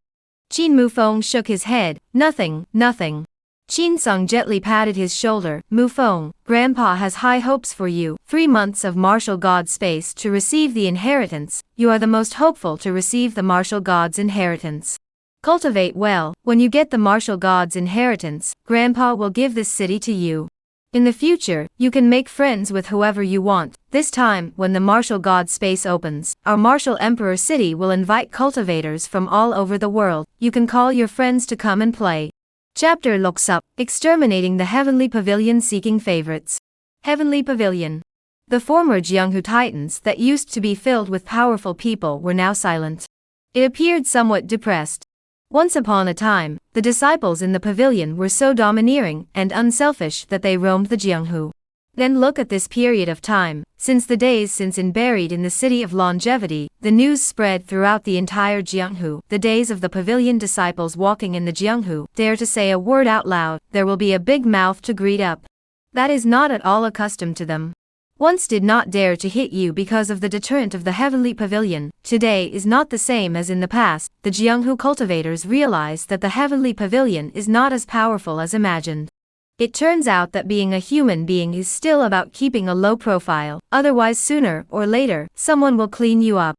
Qin Mufeng shook his head. Nothing, nothing. Qin Sung gently patted his shoulder. Mufeng, Grandpa has high hopes for you. 3 months of martial god space to receive the inheritance. You are the most hopeful to receive the martial god's inheritance. Cultivate well. When you get the martial god's inheritance, Grandpa will give this city to you. In the future, you can make friends with whoever you want. This time, when the martial god space opens, our Martial Emperor City will invite cultivators from all over the world. You can call your friends to come and play. Chapter looks up, exterminating the Heavenly Pavilion seeking favorites. Heavenly Pavilion. The former Jianghu Titans that used to be filled with powerful people were now silent. It appeared somewhat depressed. Once upon a time, the disciples in the pavilion were so domineering and unselfish that they roamed the Jianghu. Then look at this period of time. Since the days since buried in the city of longevity, the news spread throughout the entire Jianghu. The days of the pavilion disciples walking in the Jianghu, dare to say a word out loud, there will be a big mouth to greet up. That is not at all accustomed to them. Once did not dare to hit you because of the deterrent of the Heavenly Pavilion. Today is not the same as in the past. The Jianghu cultivators realize that the Heavenly Pavilion is not as powerful as imagined. It turns out that being a human being is still about keeping a low profile, otherwise sooner or later, someone will clean you up.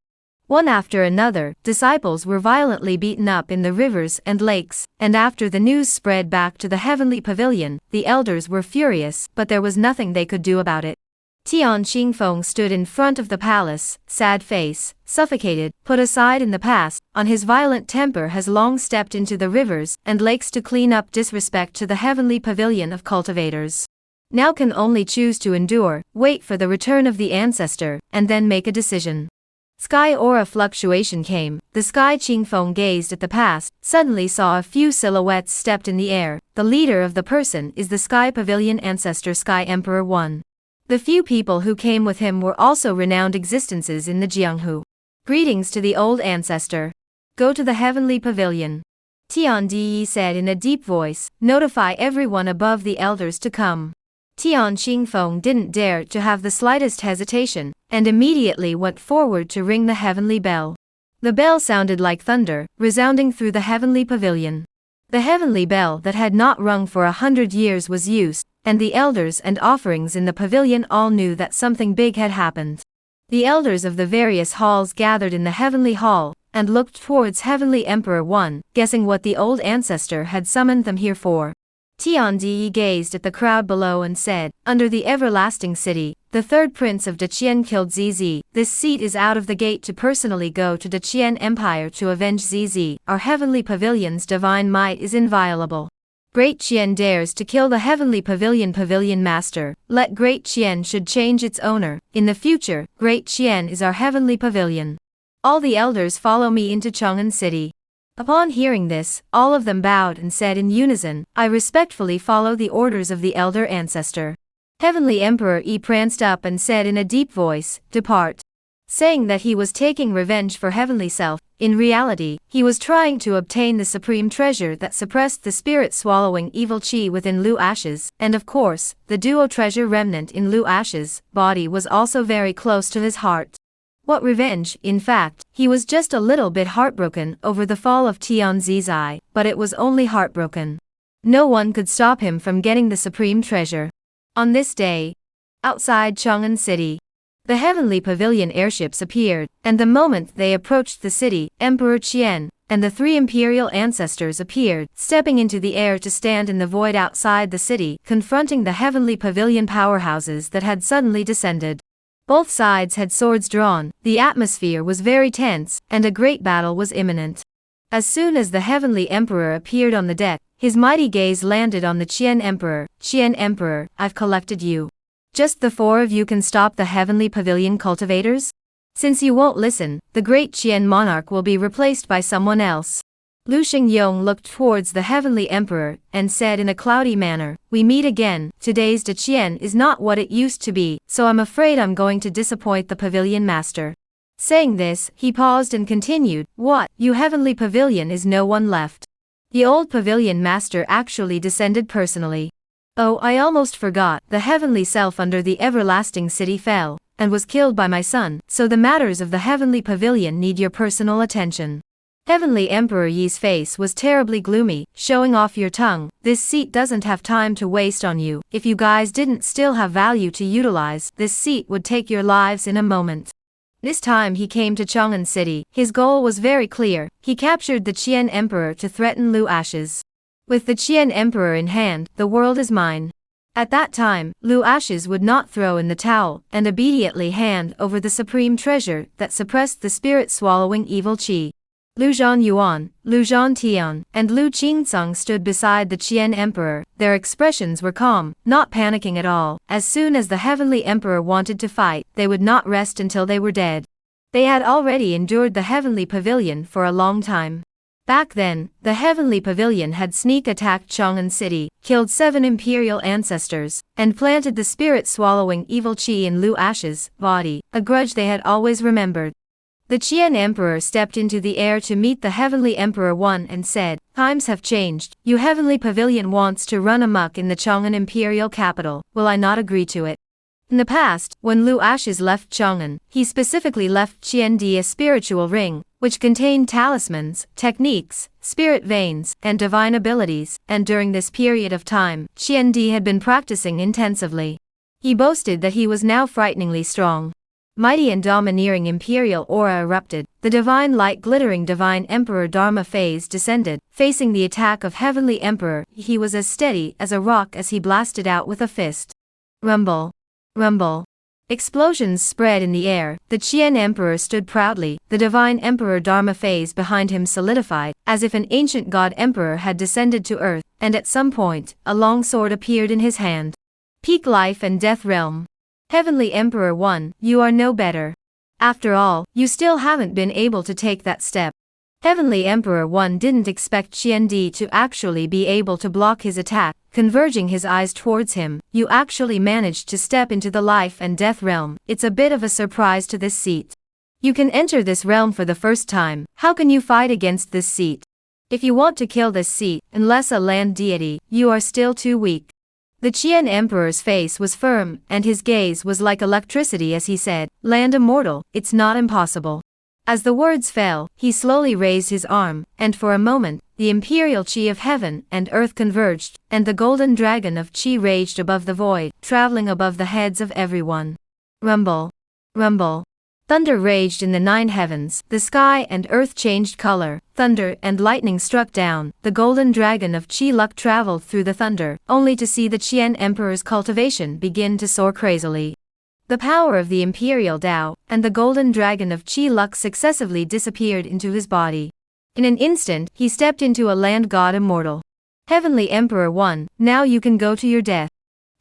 One after another, disciples were violently beaten up in the rivers and lakes, and after the news spread back to the Heavenly Pavilion, the elders were furious, but there was nothing they could do about it. Tian Xingfeng stood in front of the palace, sad face, suffocated, put aside in the past, on his violent temper has long stepped into the rivers and lakes to clean up disrespect to the Heavenly Pavilion of cultivators. Now can only choose to endure, wait for the return of the ancestor, and then make a decision. Sky aura fluctuation came. The Sky Qingfeng gazed at the past, suddenly saw a few silhouettes stepped in the air. The leader of the person is the Sky Pavilion ancestor Sky Emperor 1. The few people who came with him were also renowned existences in the Jianghu. Greetings to the old ancestor. Go to the Heavenly Pavilion. Tian Di said in a deep voice, notify everyone above the elders to come. Tian Xingfeng didn't dare to have the slightest hesitation, and immediately went forward to ring the heavenly bell. The bell sounded like thunder, resounding through the Heavenly Pavilion. The heavenly bell that had not rung for 100 years was used, and the elders and offerings in the pavilion all knew that something big had happened. The elders of the various halls gathered in the heavenly hall, and looked towards Heavenly Emperor 1, guessing what the old ancestor had summoned them here for. Tian Di gazed at the crowd below and said, under the everlasting city, the third prince of Deqian killed Zizi. This seat is out of the gate to personally go to Deqian Empire to avenge Zizi. Our Heavenly Pavilion's divine might is inviolable. Great Qian dares to kill the Heavenly Pavilion Master. Let Great Qian should change its owner. In the future, Great Qian is our Heavenly Pavilion. All the elders follow me into Chang'an City. Upon hearing this, all of them bowed and said in unison, I respectfully follow the orders of the elder ancestor. Heavenly Emperor Yi pranced up and said in a deep voice, depart. Saying that he was taking revenge for Heavenly Self, in reality, he was trying to obtain the supreme treasure that suppressed the spirit swallowing evil chi within Lu Ashes, and of course, the duo treasure remnant in Lu Ashes' body was also very close to his heart. What revenge? In fact, he was just a little bit heartbroken over the fall of Tianzi's eye, but it was only heartbroken. No one could stop him from getting the supreme treasure. On this day, outside Chang'an City, the heavenly pavilion airships appeared, and the moment they approached the city, Emperor Qian and the three imperial ancestors appeared, stepping into the air to stand in the void outside the city, confronting the heavenly pavilion powerhouses that had suddenly descended. Both sides had swords drawn, the atmosphere was very tense, and a great battle was imminent. As soon as the heavenly emperor appeared on the deck, his mighty gaze landed on the Qian emperor. Qian emperor, I've collected you. Just the four of you can stop the heavenly pavilion cultivators? Since you won't listen, the great Qian monarch will be replaced by someone else. Lu Xingyong looked towards the heavenly emperor and said in a cloudy manner, we meet again. Today's De Qian is not what it used to be, so I'm afraid I'm going to disappoint the pavilion master. Saying this, he paused and continued, what, you heavenly pavilion is no one left. The old pavilion master actually descended personally. Oh, I almost forgot, the heavenly self under the everlasting city fell, and was killed by my son, so the matters of the heavenly pavilion need your personal attention. Heavenly Emperor Yi's face was terribly gloomy, showing off your tongue, this seat doesn't have time to waste on you, if you guys didn't still have value to utilize, this seat would take your lives in a moment. This time he came to Chang'an City, his goal was very clear, he captured the Qian Emperor to threaten Lu Ashes. With the Qian Emperor in hand, the world is mine. At that time, Lu Ashes would not throw in the towel, and immediately hand over the supreme treasure that suppressed the spirit-swallowing evil qi. Lu Zhanyuan, Lu Zhantian, and Lu Qingcang stood beside the Qian Emperor, their expressions were calm, not panicking at all. As soon as the heavenly emperor wanted to fight, they would not rest until they were dead. They had already endured the heavenly pavilion for a long time. Back then, the heavenly pavilion had sneak attacked Chang'an City, killed 7 imperial ancestors, and planted the spirit-swallowing evil qi in Lu Ash's body, a grudge they had always remembered. The Qian Emperor stepped into the air to meet the Heavenly Emperor One and said, times have changed, your Heavenly Pavilion wants to run amok in the Chang'an imperial capital, will I not agree to it? In the past, when Lu Ashes left Chang'an, he specifically left Qiandi a spiritual ring, which contained talismans, techniques, spirit veins, and divine abilities, and during this period of time, Qiandi had been practicing intensively. He boasted that he was now frighteningly strong. Mighty and domineering imperial aura erupted, the divine light glittering divine emperor Dharma phase descended, facing the attack of heavenly emperor, he was as steady as a rock as he blasted out with a fist. Rumble. Rumble. Explosions spread in the air, the Qian emperor stood proudly, the divine emperor Dharma phase behind him solidified, as if an ancient god emperor had descended to earth, and at some point, a long sword appeared in his hand. Peak life and death realm. Heavenly Emperor One, you are no better. After all, you still haven't been able to take that step. Heavenly Emperor One didn't expect Qiandi to actually be able to block his attack, converging his eyes towards him, you actually managed to step into the life and death realm, it's a bit of a surprise to this seat. You can enter this realm for the first time, how can you fight against this seat? If you want to kill this seat, unless a land deity, you are still too weak. The Qian Emperor's face was firm, and his gaze was like electricity as he said, land immortal, it's not impossible. As the words fell, he slowly raised his arm, and for a moment, the imperial qi of heaven and earth converged, and the golden dragon of qi raged above the void, traveling above the heads of everyone. Rumble. Rumble. Thunder raged in the 9 heavens, the sky and earth changed color, thunder and lightning struck down, the golden dragon of Qi Luck traveled through the thunder, only to see the Qian Emperor's cultivation begin to soar crazily. The power of the imperial Tao and the golden dragon of Qi Luck successively disappeared into his body. In an instant, he stepped into a land god immortal. Heavenly Emperor One, now you can go to your death.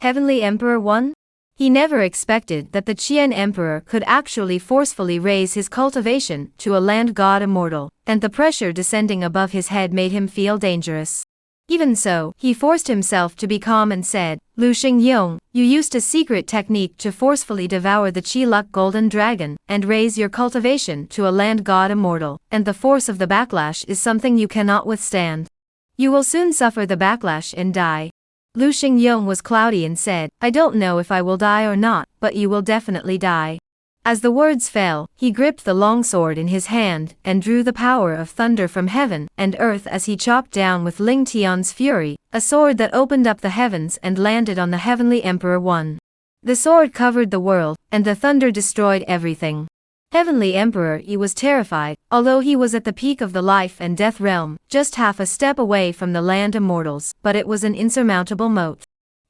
Heavenly Emperor One? He never expected that the Qian Emperor could actually forcefully raise his cultivation to a land god immortal, and the pressure descending above his head made him feel dangerous. Even so, he forced himself to be calm and said, Lu Xingyong, you used a secret technique to forcefully devour the Qi Luck golden dragon, and raise your cultivation to a land god immortal, and the force of the backlash is something you cannot withstand. You will soon suffer the backlash and die. Lu Xingyong was cloudy and said, I don't know if I will die or not, but you will definitely die. As the words fell, he gripped the long sword in his hand and drew the power of thunder from heaven and earth as he chopped down with Ling Tian's fury, a sword that opened up the heavens and landed on the heavenly Emperor One. The sword covered the world, and the thunder destroyed everything. Heavenly Emperor Yi was terrified, although he was at the peak of the life and death realm, just half a step away from the land immortals, but it was an insurmountable moat.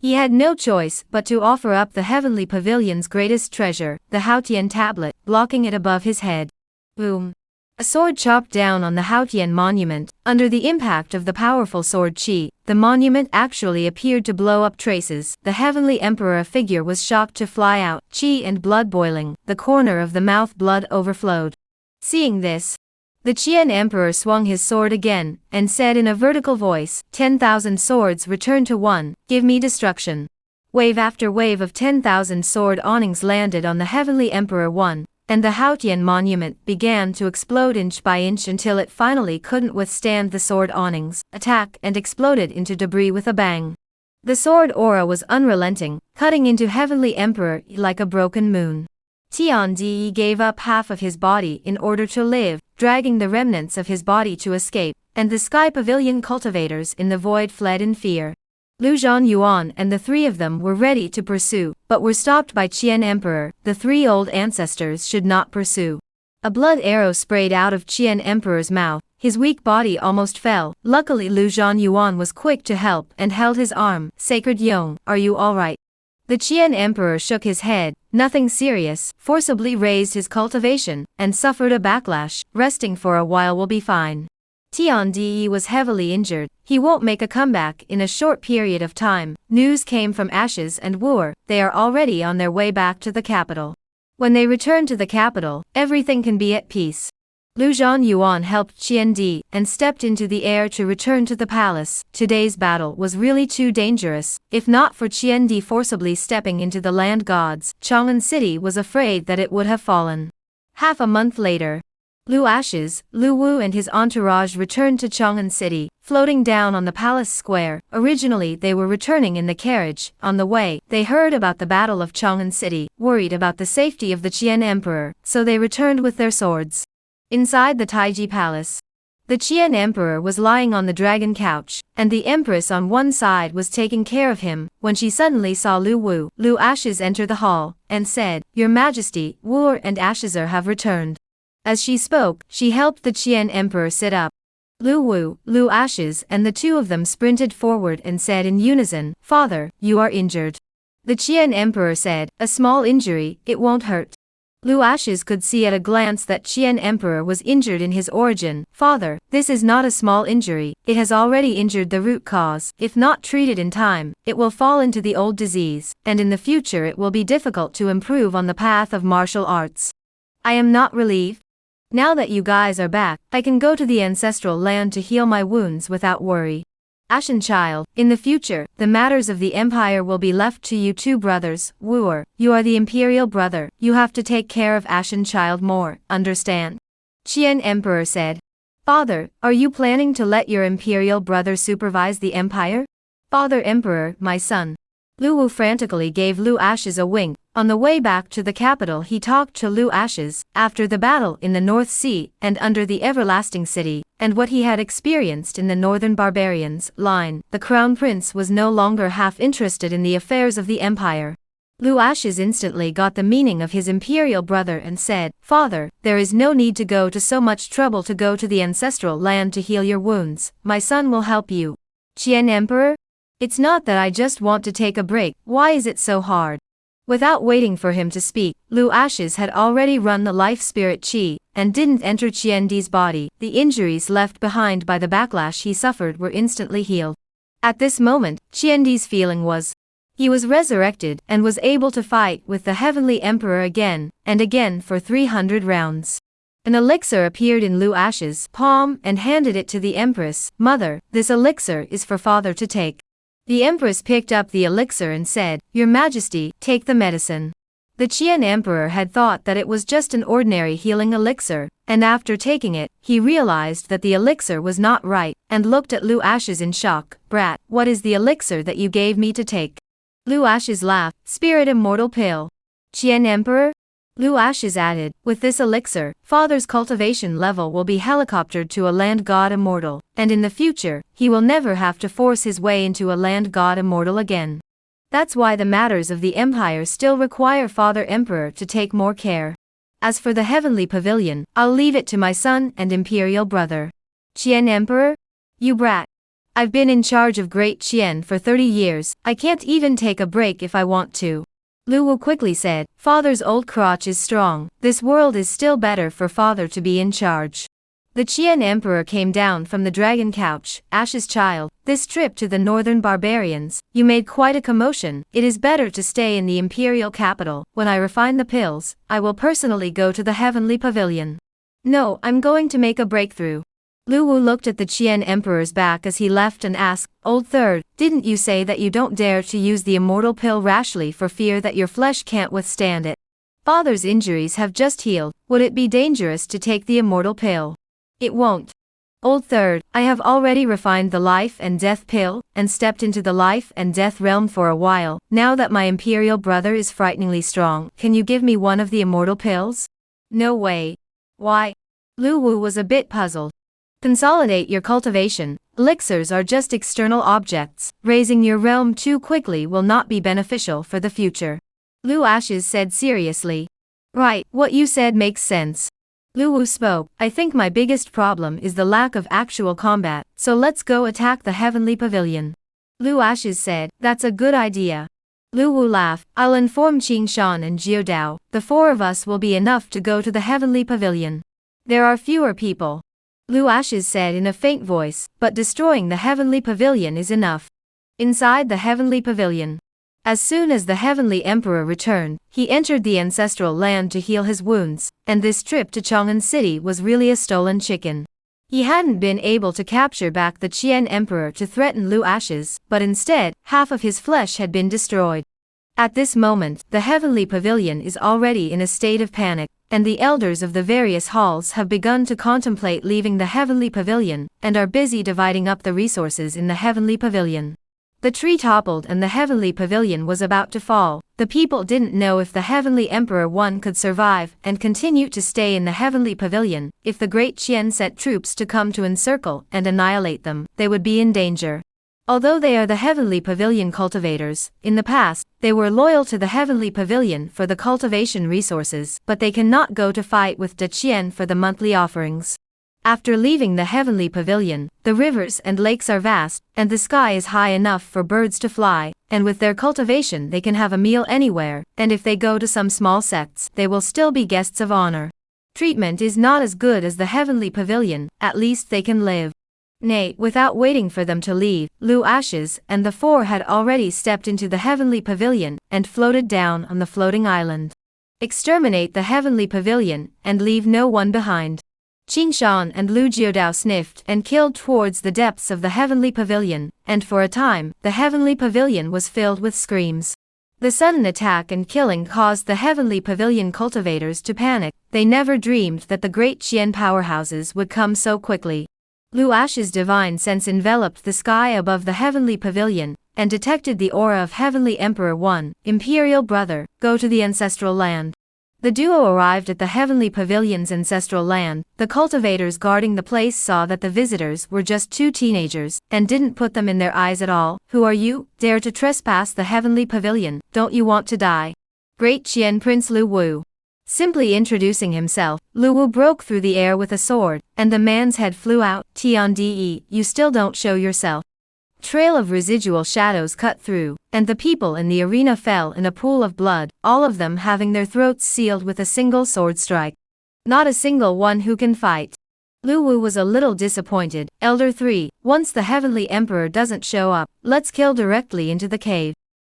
He had no choice but to offer up the heavenly pavilion's greatest treasure, the Haotian tablet, blocking it above his head. Boom! A sword chopped down on the Haotian monument. Under the impact of the powerful sword qi, the monument actually appeared to blow up traces. The heavenly emperor figure was shocked to fly out, qi and blood boiling, the corner of the mouth blood overflowed. Seeing this, the Qian emperor swung his sword again, and said in a vertical voice, 10,000 swords return to one, give me destruction. Wave after wave of 10,000 sword awnings landed on the heavenly Emperor One, and the Haotian monument began to explode inch by inch until it finally couldn't withstand the sword awnings' attack and exploded into debris with a bang. The sword aura was unrelenting, cutting into heavenly Emperor like a broken moon. Tiandi gave up half of his body in order to live, dragging the remnants of his body to escape, and the Sky Pavilion cultivators in the void fled in fear. Lu Zhanyuan and the three of them were ready to pursue, but were stopped by Qian Emperor. The three old ancestors should not pursue. A blood arrow sprayed out of Qian Emperor's mouth, his weak body almost fell. Luckily Lu Zhanyuan was quick to help and held his arm. Sacred Yong, are you alright? The Qian Emperor shook his head, nothing serious, forcibly raised his cultivation, and suffered a backlash. Resting for a while will be fine. Tiandi was heavily injured, he won't make a comeback in a short period of time. News came from Ashes and Wu'er, they are already on their way back to the capital. When they return to the capital, everything can be at peace. Lu Zhanyuan helped Qian Di and stepped into the air to return to the palace. Today's battle was really too dangerous. If not for Qian Di forcibly stepping into the land gods, Chang'an City was afraid that it would have fallen. Half a month later, Lu Ashes, Lu Wu and his entourage returned to Chang'an City, floating down on the palace square. Originally they were returning in the carriage. On the way, they heard about the Battle of Chang'an City, worried about the safety of the Qian Emperor, so they returned with their swords. Inside the Taiji Palace, the Qian Emperor was lying on the dragon couch, and the Empress on one side was taking care of him, when she suddenly saw Lu Wu. Lu Ashes enter the hall, and said, Your Majesty, Wu'er and Asheser have returned. As she spoke, she helped the Qian Emperor sit up. Lu Wu, Lu Ashes and the two of them sprinted forward and said in unison, Father, you are injured. The Qian Emperor said, A small injury, it won't hurt. Lu Ashes could see at a glance that Qian Emperor was injured in his origin. Father, this is not a small injury, it has already injured the root cause. If not treated in time, it will fall into the old disease, and in the future it will be difficult to improve on the path of martial arts. I am not relieved. Now that you guys are back, I can go to the ancestral land to heal my wounds without worry. Ashen child, in the future, the matters of the empire will be left to you two brothers. Wu'er, you are the imperial brother, you have to take care of Ashen child more, understand? Qian Emperor said. Father, are you planning to let your imperial brother supervise the empire? Father Emperor, my son. Lu Wu frantically gave Lu Ashes a wink. On the way back to the capital he talked to Lu Ashes, after the battle in the North Sea and under the Everlasting City, and what he had experienced in the Northern Barbarians' line. The Crown Prince was no longer half interested in the affairs of the empire. Lu Ashes instantly got the meaning of his imperial brother and said, Father, there is no need to go to so much trouble to go to the ancestral land to heal your wounds, my son will help you. Qian Emperor? It's not that I just want to take a break, why is it so hard? Without waiting for him to speak, Lu Ashes had already run the life spirit qi, and didn't enter Qian Di's body. The injuries left behind by the backlash he suffered were instantly healed. At this moment, Qian Di's feeling was, he was resurrected and was able to fight with the Heavenly Emperor again, and again for 300 rounds. An elixir appeared in Lu Ashes' palm and handed it to the Empress. Mother, this elixir is for father to take. The Empress picked up the elixir and said, Your Majesty, take the medicine. The Qian Emperor had thought that it was just an ordinary healing elixir, and after taking it, he realized that the elixir was not right, and looked at Lu Ashes in shock. Brat, what is the elixir that you gave me to take? Lu Ashes laughed, Spirit Immortal Pill. Qian Emperor? Lu Ashes added, with this elixir, father's cultivation level will be helicoptered to a land god immortal, and in the future, he will never have to force his way into a land god immortal again. That's why the matters of the empire still require Father Emperor to take more care. As for the heavenly pavilion, I'll leave it to my son and imperial brother. Qian Emperor? You brat. I've been in charge of Great Qian for 30 years, I can't even take a break if I want to. Lu Wu quickly said, father's old crotch is strong, this world is still better for father to be in charge. The Qian Emperor came down from the dragon couch, Ash's child, this trip to the northern barbarians, you made quite a commotion, it is better to stay in the imperial capital, when I refine the pills, I will personally go to the heavenly pavilion. No, I'm going to make a breakthrough. Lu Wu looked at the Qian Emperor's back as he left and asked, Old Third, didn't you say that you don't dare to use the immortal pill rashly for fear that your flesh can't withstand it? Father's injuries have just healed, would it be dangerous to take the immortal pill? It won't. Old Third, I have already refined the life and death pill, and stepped into the life and death realm for a while, now that my imperial brother is frighteningly strong, can you give me one of the immortal pills? No way. Why? Lu Wu was a bit puzzled. Consolidate your cultivation, elixirs are just external objects, raising your realm too quickly will not be beneficial for the future. Lu Ashes said seriously. Right, what you said makes sense. Lu Wu spoke, I think my biggest problem is the lack of actual combat, so let's go attack the heavenly pavilion. Lu Ashes said, that's a good idea. Lu Wu laughed, I'll inform Qing Shan and Jiu Dao, the four of us will be enough to go to the heavenly pavilion. There are fewer people. Lu Ashes said in a faint voice, but destroying the heavenly pavilion is enough. Inside the heavenly pavilion. As soon as the heavenly emperor returned, he entered the ancestral land to heal his wounds, and this trip to Chang'an City was really a stolen chicken. He hadn't been able to capture back the Qian emperor to threaten Lu Ashes, but instead, half of his flesh had been destroyed. At this moment, the heavenly pavilion is already in a state of panic, and the elders of the various halls have begun to contemplate leaving the heavenly pavilion, and are busy dividing up the resources in the heavenly pavilion. The tree toppled and the heavenly pavilion was about to fall. The people didn't know if the heavenly emperor one could survive and continue to stay in the heavenly pavilion. If the great Qian sent troops to come to encircle and annihilate them, they would be in danger. Although they are the heavenly pavilion cultivators, in the past, they were loyal to the heavenly pavilion for the cultivation resources, but they cannot go to fight with Da Qian for the monthly offerings. After leaving the heavenly pavilion, the rivers and lakes are vast, and the sky is high enough for birds to fly, and with their cultivation they can have a meal anywhere, and if they go to some small sects, they will still be guests of honor. Treatment is not as good as the heavenly pavilion, at least they can live. Nay, without waiting for them to leave, Lu Ashes and the four had already stepped into the heavenly pavilion, and floated down on the floating island. Exterminate the heavenly pavilion, and leave no one behind. Qing Shan and Lu Jiudao sniffed and killed towards the depths of the heavenly pavilion, and for a time, the heavenly pavilion was filled with screams. The sudden attack and killing caused the heavenly pavilion cultivators to panic. They never dreamed that the great Qian powerhouses would come so quickly. Lu Ash's divine sense enveloped the sky above the heavenly pavilion, and detected the aura of Heavenly Emperor One, Imperial Brother, go to the ancestral land. The duo arrived at the heavenly pavilion's ancestral land. The cultivators guarding the place saw that the visitors were just two teenagers, and didn't put them in their eyes at all. Who are you, dare to trespass the heavenly pavilion, don't you want to die? Great Qian Prince Lu Wu. Simply introducing himself, Lu Wu broke through the air with a sword, and the man's head flew out. Tnde, you still don't show yourself. Trail of residual shadows cut through, and the people in the arena fell in a pool of blood, all of them having their throats sealed with a single sword strike. Not a single one who can fight. Lu Wu was a little disappointed. Elder 3, once the heavenly emperor doesn't show up, let's kill directly into the cave.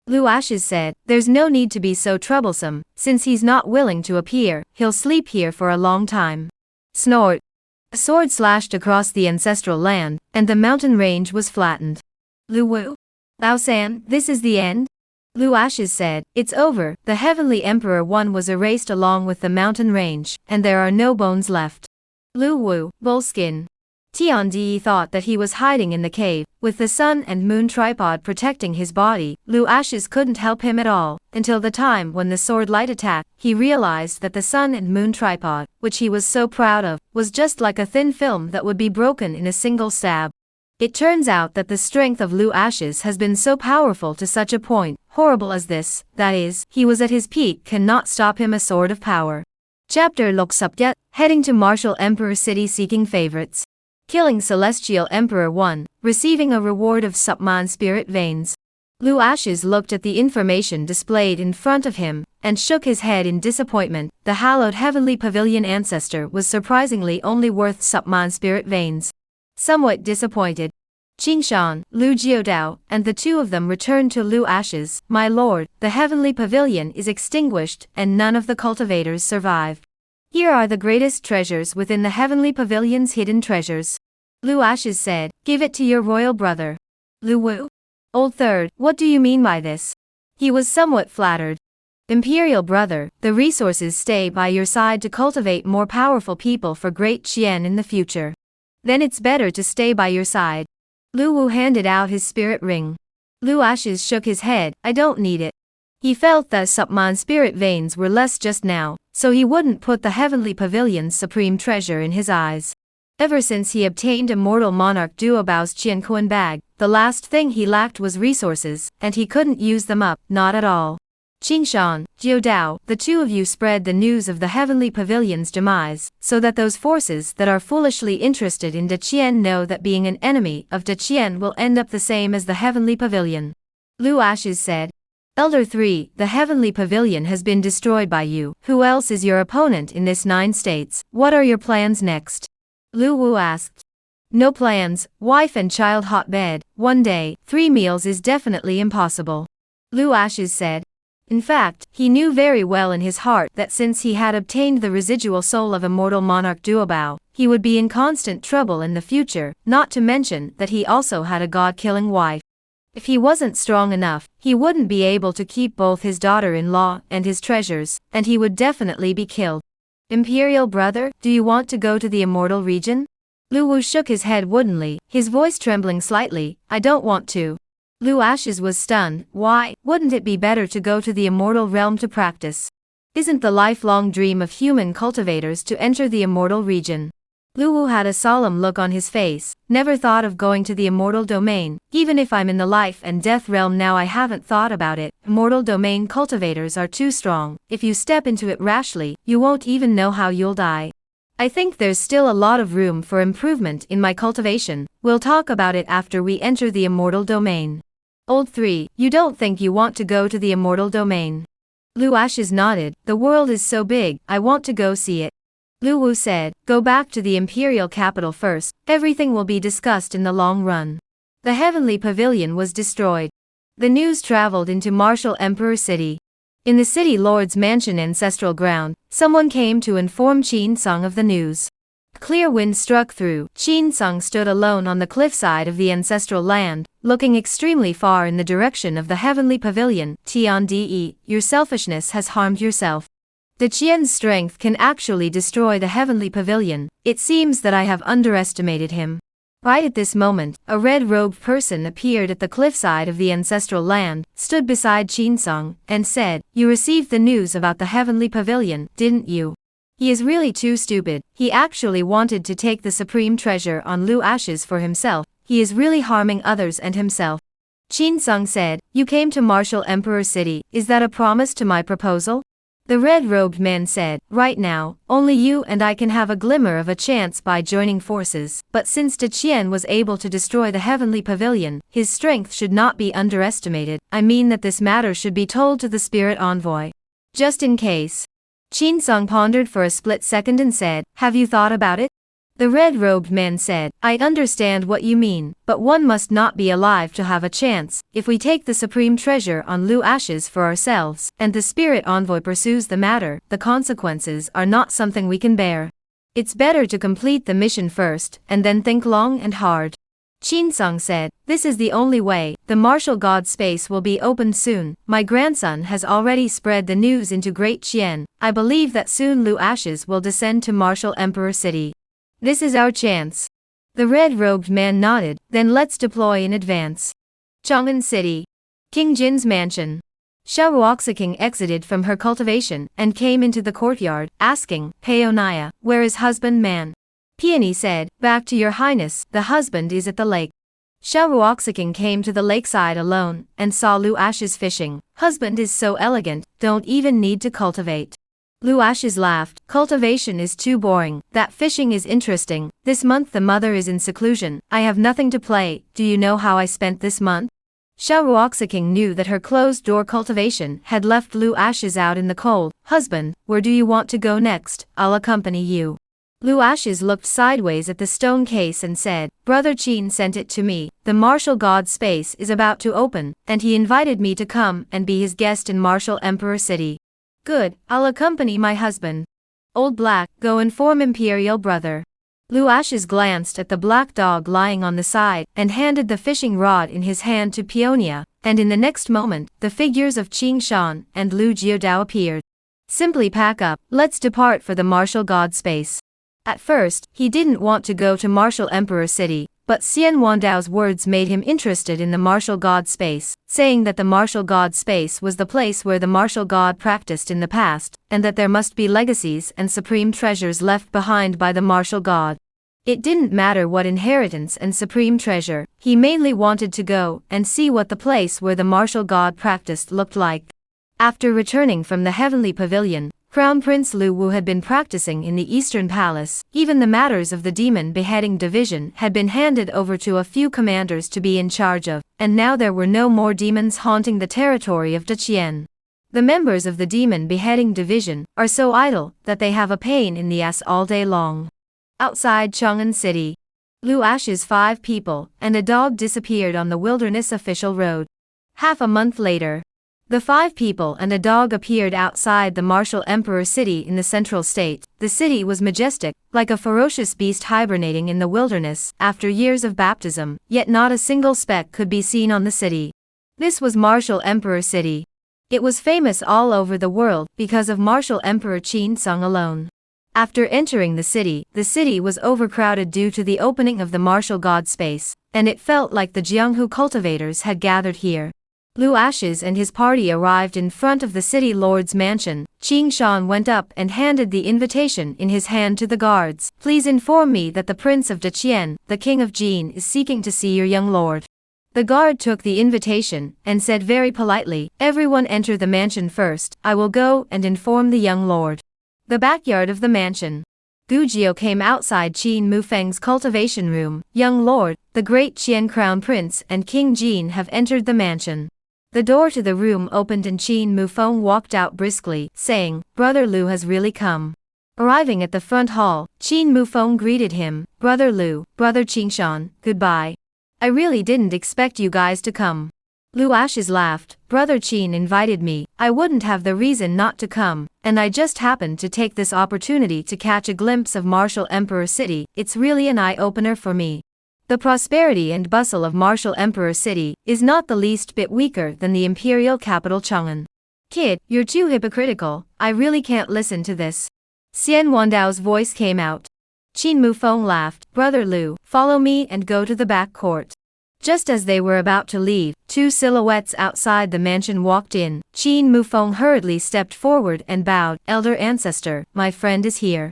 Lu Ashes said, there's no need to be so troublesome, since he's not willing to appear, he'll sleep here for a long time. Snort. A sword slashed across the ancestral land, and the mountain range was flattened. Lu Wu? Lao San, this is the end? Lu Ashes said, it's over, the heavenly emperor one was erased along with the mountain range, and there are no bones left. Lu Wu, bullskin. Tiandi thought that he was hiding in the cave, with the sun and moon tripod protecting his body. Lu Ashes couldn't help him at all, until the time when the sword light attacked. He realized that the sun and moon tripod, which he was so proud of, was just like a thin film that would be broken in a single stab. It turns out that the strength of Lu Ashes has been so powerful to such a point, horrible as this, that is, he was at his peak, cannot stop him, a sword of power. Chapter Loksupya, heading to Martial Emperor City seeking favorites. Killing Celestial Emperor 1, receiving a reward of Supman spirit veins. Lu Ashes looked at the information displayed in front of him, and shook his head in disappointment. The hallowed heavenly pavilion ancestor was surprisingly only worth Supman spirit veins. Somewhat disappointed, Qingshan, Lu Jiudao, and the two of them returned to Lu Ashes. My lord, the heavenly pavilion is extinguished and none of the cultivators survive. Here are the greatest treasures within the heavenly pavilion's hidden treasures. Lu Ashes said, give it to your royal brother. Lu Wu. Old Third, what do you mean by this? He was somewhat flattered. Imperial brother, the resources stay by your side to cultivate more powerful people for Great Qian in the future. Then it's better to stay by your side. Lu Wu handed out his spirit ring. Lu Ashes shook his head, I don't need it. He felt that Supman spirit veins were less just now, so he wouldn't put the heavenly pavilion's supreme treasure in his eyes. Ever since he obtained Immortal Monarch Duobao's Qianquan bag, the last thing he lacked was resources, and he couldn't use them up, not at all. Qingshan, Jiudao, the two of you spread the news of the heavenly pavilion's demise, so that those forces that are foolishly interested in Daqian know that being an enemy of Daqian will end up the same as the heavenly pavilion. Lu Ashes said. Elder 3, the heavenly pavilion has been destroyed by you. Who else is your opponent in this 9 states? What are your plans next? Lu Wu asked. No plans, wife and child hotbed, 1 day, 3 meals is definitely impossible. Lu Ashes said. In fact, he knew very well in his heart that since he had obtained the residual soul of Immortal Monarch Duobao, he would be in constant trouble in the future, not to mention that he also had a god-killing wife. If he wasn't strong enough, he wouldn't be able to keep both his daughter-in-law and his treasures, and he would definitely be killed. Imperial brother, do you want to go to the immortal region? Lu Wu shook his head woodenly, his voice trembling slightly. I don't want to. Lu Ashes was stunned. Why? Wouldn't it be better to go to the immortal realm to practice? Isn't the lifelong dream of human cultivators to enter the immortal region? Lu Wu had a solemn look on his face. Never thought of going to the immortal domain. Even if I'm in the life and death realm now, I haven't thought about it. Immortal domain cultivators are too strong. If you step into it rashly, you won't even know how you'll die. I think there's still a lot of room for improvement in my cultivation. We'll talk about it after we enter the immortal domain. Old 3, you don't think you want to go to the immortal domain? Lu Ashes nodded. The world is so big, I want to go see it. Lu Wu said, go back to the imperial capital first, everything will be discussed in the long run. The heavenly pavilion was destroyed. The news traveled into Martial Emperor City. In the city lord's mansion ancestral ground, someone came to inform Qin Sung of the news. A clear wind struck through. Qin Sung stood alone on the cliffside of the ancestral land, looking extremely far in the direction of the heavenly pavilion. Tiande, your selfishness has harmed yourself. Daqian's strength can actually destroy the heavenly pavilion. It seems that I have underestimated him. Right at this moment, a red-robed person appeared at the cliffside of the ancestral land, stood beside Qin Sung, and said, you received the news about the heavenly pavilion, didn't you? He is really too stupid. He actually wanted to take the supreme treasure on Lu Ashes for himself. He is really harming others and himself. Qin Sung said, you came to Martial Emperor City, is that a promise to my proposal? The red-robed man said, right now, only you and I can have a glimmer of a chance by joining forces, but since Daqian was able to destroy the heavenly pavilion, his strength should not be underestimated. I mean that this matter should be told to the spirit envoy. Just in case. Qin Sung pondered for a split second and said, have you thought about it? The red-robed man said, I understand what you mean, but one must not be alive to have a chance. If we take the supreme treasure on Lu Ashes for ourselves, and the spirit envoy pursues the matter, the consequences are not something we can bear. It's better to complete the mission first, and then think long and hard. Qin Sung said, this is the only way. The martial god space will be opened soon. My grandson has already spread the news into Great Qian. I believe that soon Lu Ashes will descend to Martial Emperor City. This is our chance. The red-robed man nodded, then let's deploy in advance. Chang'an City. King Jin's mansion. Xiao King exited from her cultivation and came into the courtyard, asking, Peonia, where is husband man? Peony said, back to your highness, the husband is at the lake. Xiao King came to the lakeside alone, and saw Lu Ashes fishing. Husband is so elegant, don't even need to cultivate. Lu Ashes laughed, cultivation is too boring, that fishing is interesting. This month the mother is in seclusion, I have nothing to play, do you know how I spent this month? Xiao King knew that her closed-door cultivation had left Lu Ashes out in the cold. Husband, where do you want to go next? I'll accompany you. Lu Ashes looked sideways at the stone case and said, Brother Qin sent it to me, the martial god space is about to open, and he invited me to come and be his guest in Martial Emperor City. Good, I'll accompany my husband. Old Black, go inform Imperial brother. Lu Ashes glanced at the black dog lying on the side, and handed the fishing rod in his hand to Peonia, and in the next moment, the figures of Qing Shan and Lu Jiodao appeared. Simply pack up, let's depart for the martial god space. At first, he didn't want to go to Martial Emperor City, but Xian Wandao's words made him interested in the martial god space, saying that the martial god space was the place where the martial god practiced in the past, and that there must be legacies and supreme treasures left behind by the martial god. It didn't matter what inheritance and supreme treasure, he mainly wanted to go and see what the place where the martial god practiced looked like. After returning from the heavenly pavilion, Crown Prince Lu Wu had been practicing in the Eastern Palace. Even the matters of the demon beheading division had been handed over to a few commanders to be in charge of, and now there were no more demons haunting the territory of Deqian. The members of the demon beheading division are so idle that they have a pain in the ass all day long. Outside Chang'an City, Lu Ash's 5 people and a dog disappeared on the wilderness official road. Half a month later, the 5 people and a dog appeared outside the martial emperor city in the central state. The city was majestic, like a ferocious beast hibernating in the wilderness after years of baptism, yet not a single speck could be seen on the city. This was Martial Emperor City. It was famous all over the world because of Martial Emperor Qin Sung alone. After entering the city was overcrowded due to the opening of the martial god space, and it felt like the Jianghu cultivators had gathered here. Lu Ashes and his party arrived in front of the city lord's mansion. Qing Shan went up and handed the invitation in his hand to the guards. Please inform me that the Prince of Deqian, the King of Jin, is seeking to see your young lord. The guard took the invitation and said very politely, everyone enter the mansion first, I will go and inform the young lord. The backyard of the mansion. Gujio came outside Qin Mufeng's cultivation room. Young lord, the great Qian Crown Prince and King Jin have entered the mansion. The door to the room opened and Qin Mufeng walked out briskly, saying, Brother Lu has really come. Arriving at the front hall, Qin Mufeng greeted him, Brother Lu, Brother Qingshan, goodbye. I really didn't expect you guys to come. Lu Ashes laughed, Brother Qin invited me, I wouldn't have the reason not to come, and I just happened to take this opportunity to catch a glimpse of Martial Emperor City. It's really an eye-opener for me. The prosperity and bustle of Martial Emperor City is not the least bit weaker than the imperial capital Chang'an. Kid, you're too hypocritical, I really can't listen to this. Xian Wandao's voice came out. Qin Mufeng laughed, Brother Lu, follow me and go to the back court. Just as they were about to leave, 2 silhouettes outside the mansion walked in. Qin Mufeng hurriedly stepped forward and bowed, Elder Ancestor, my friend is here.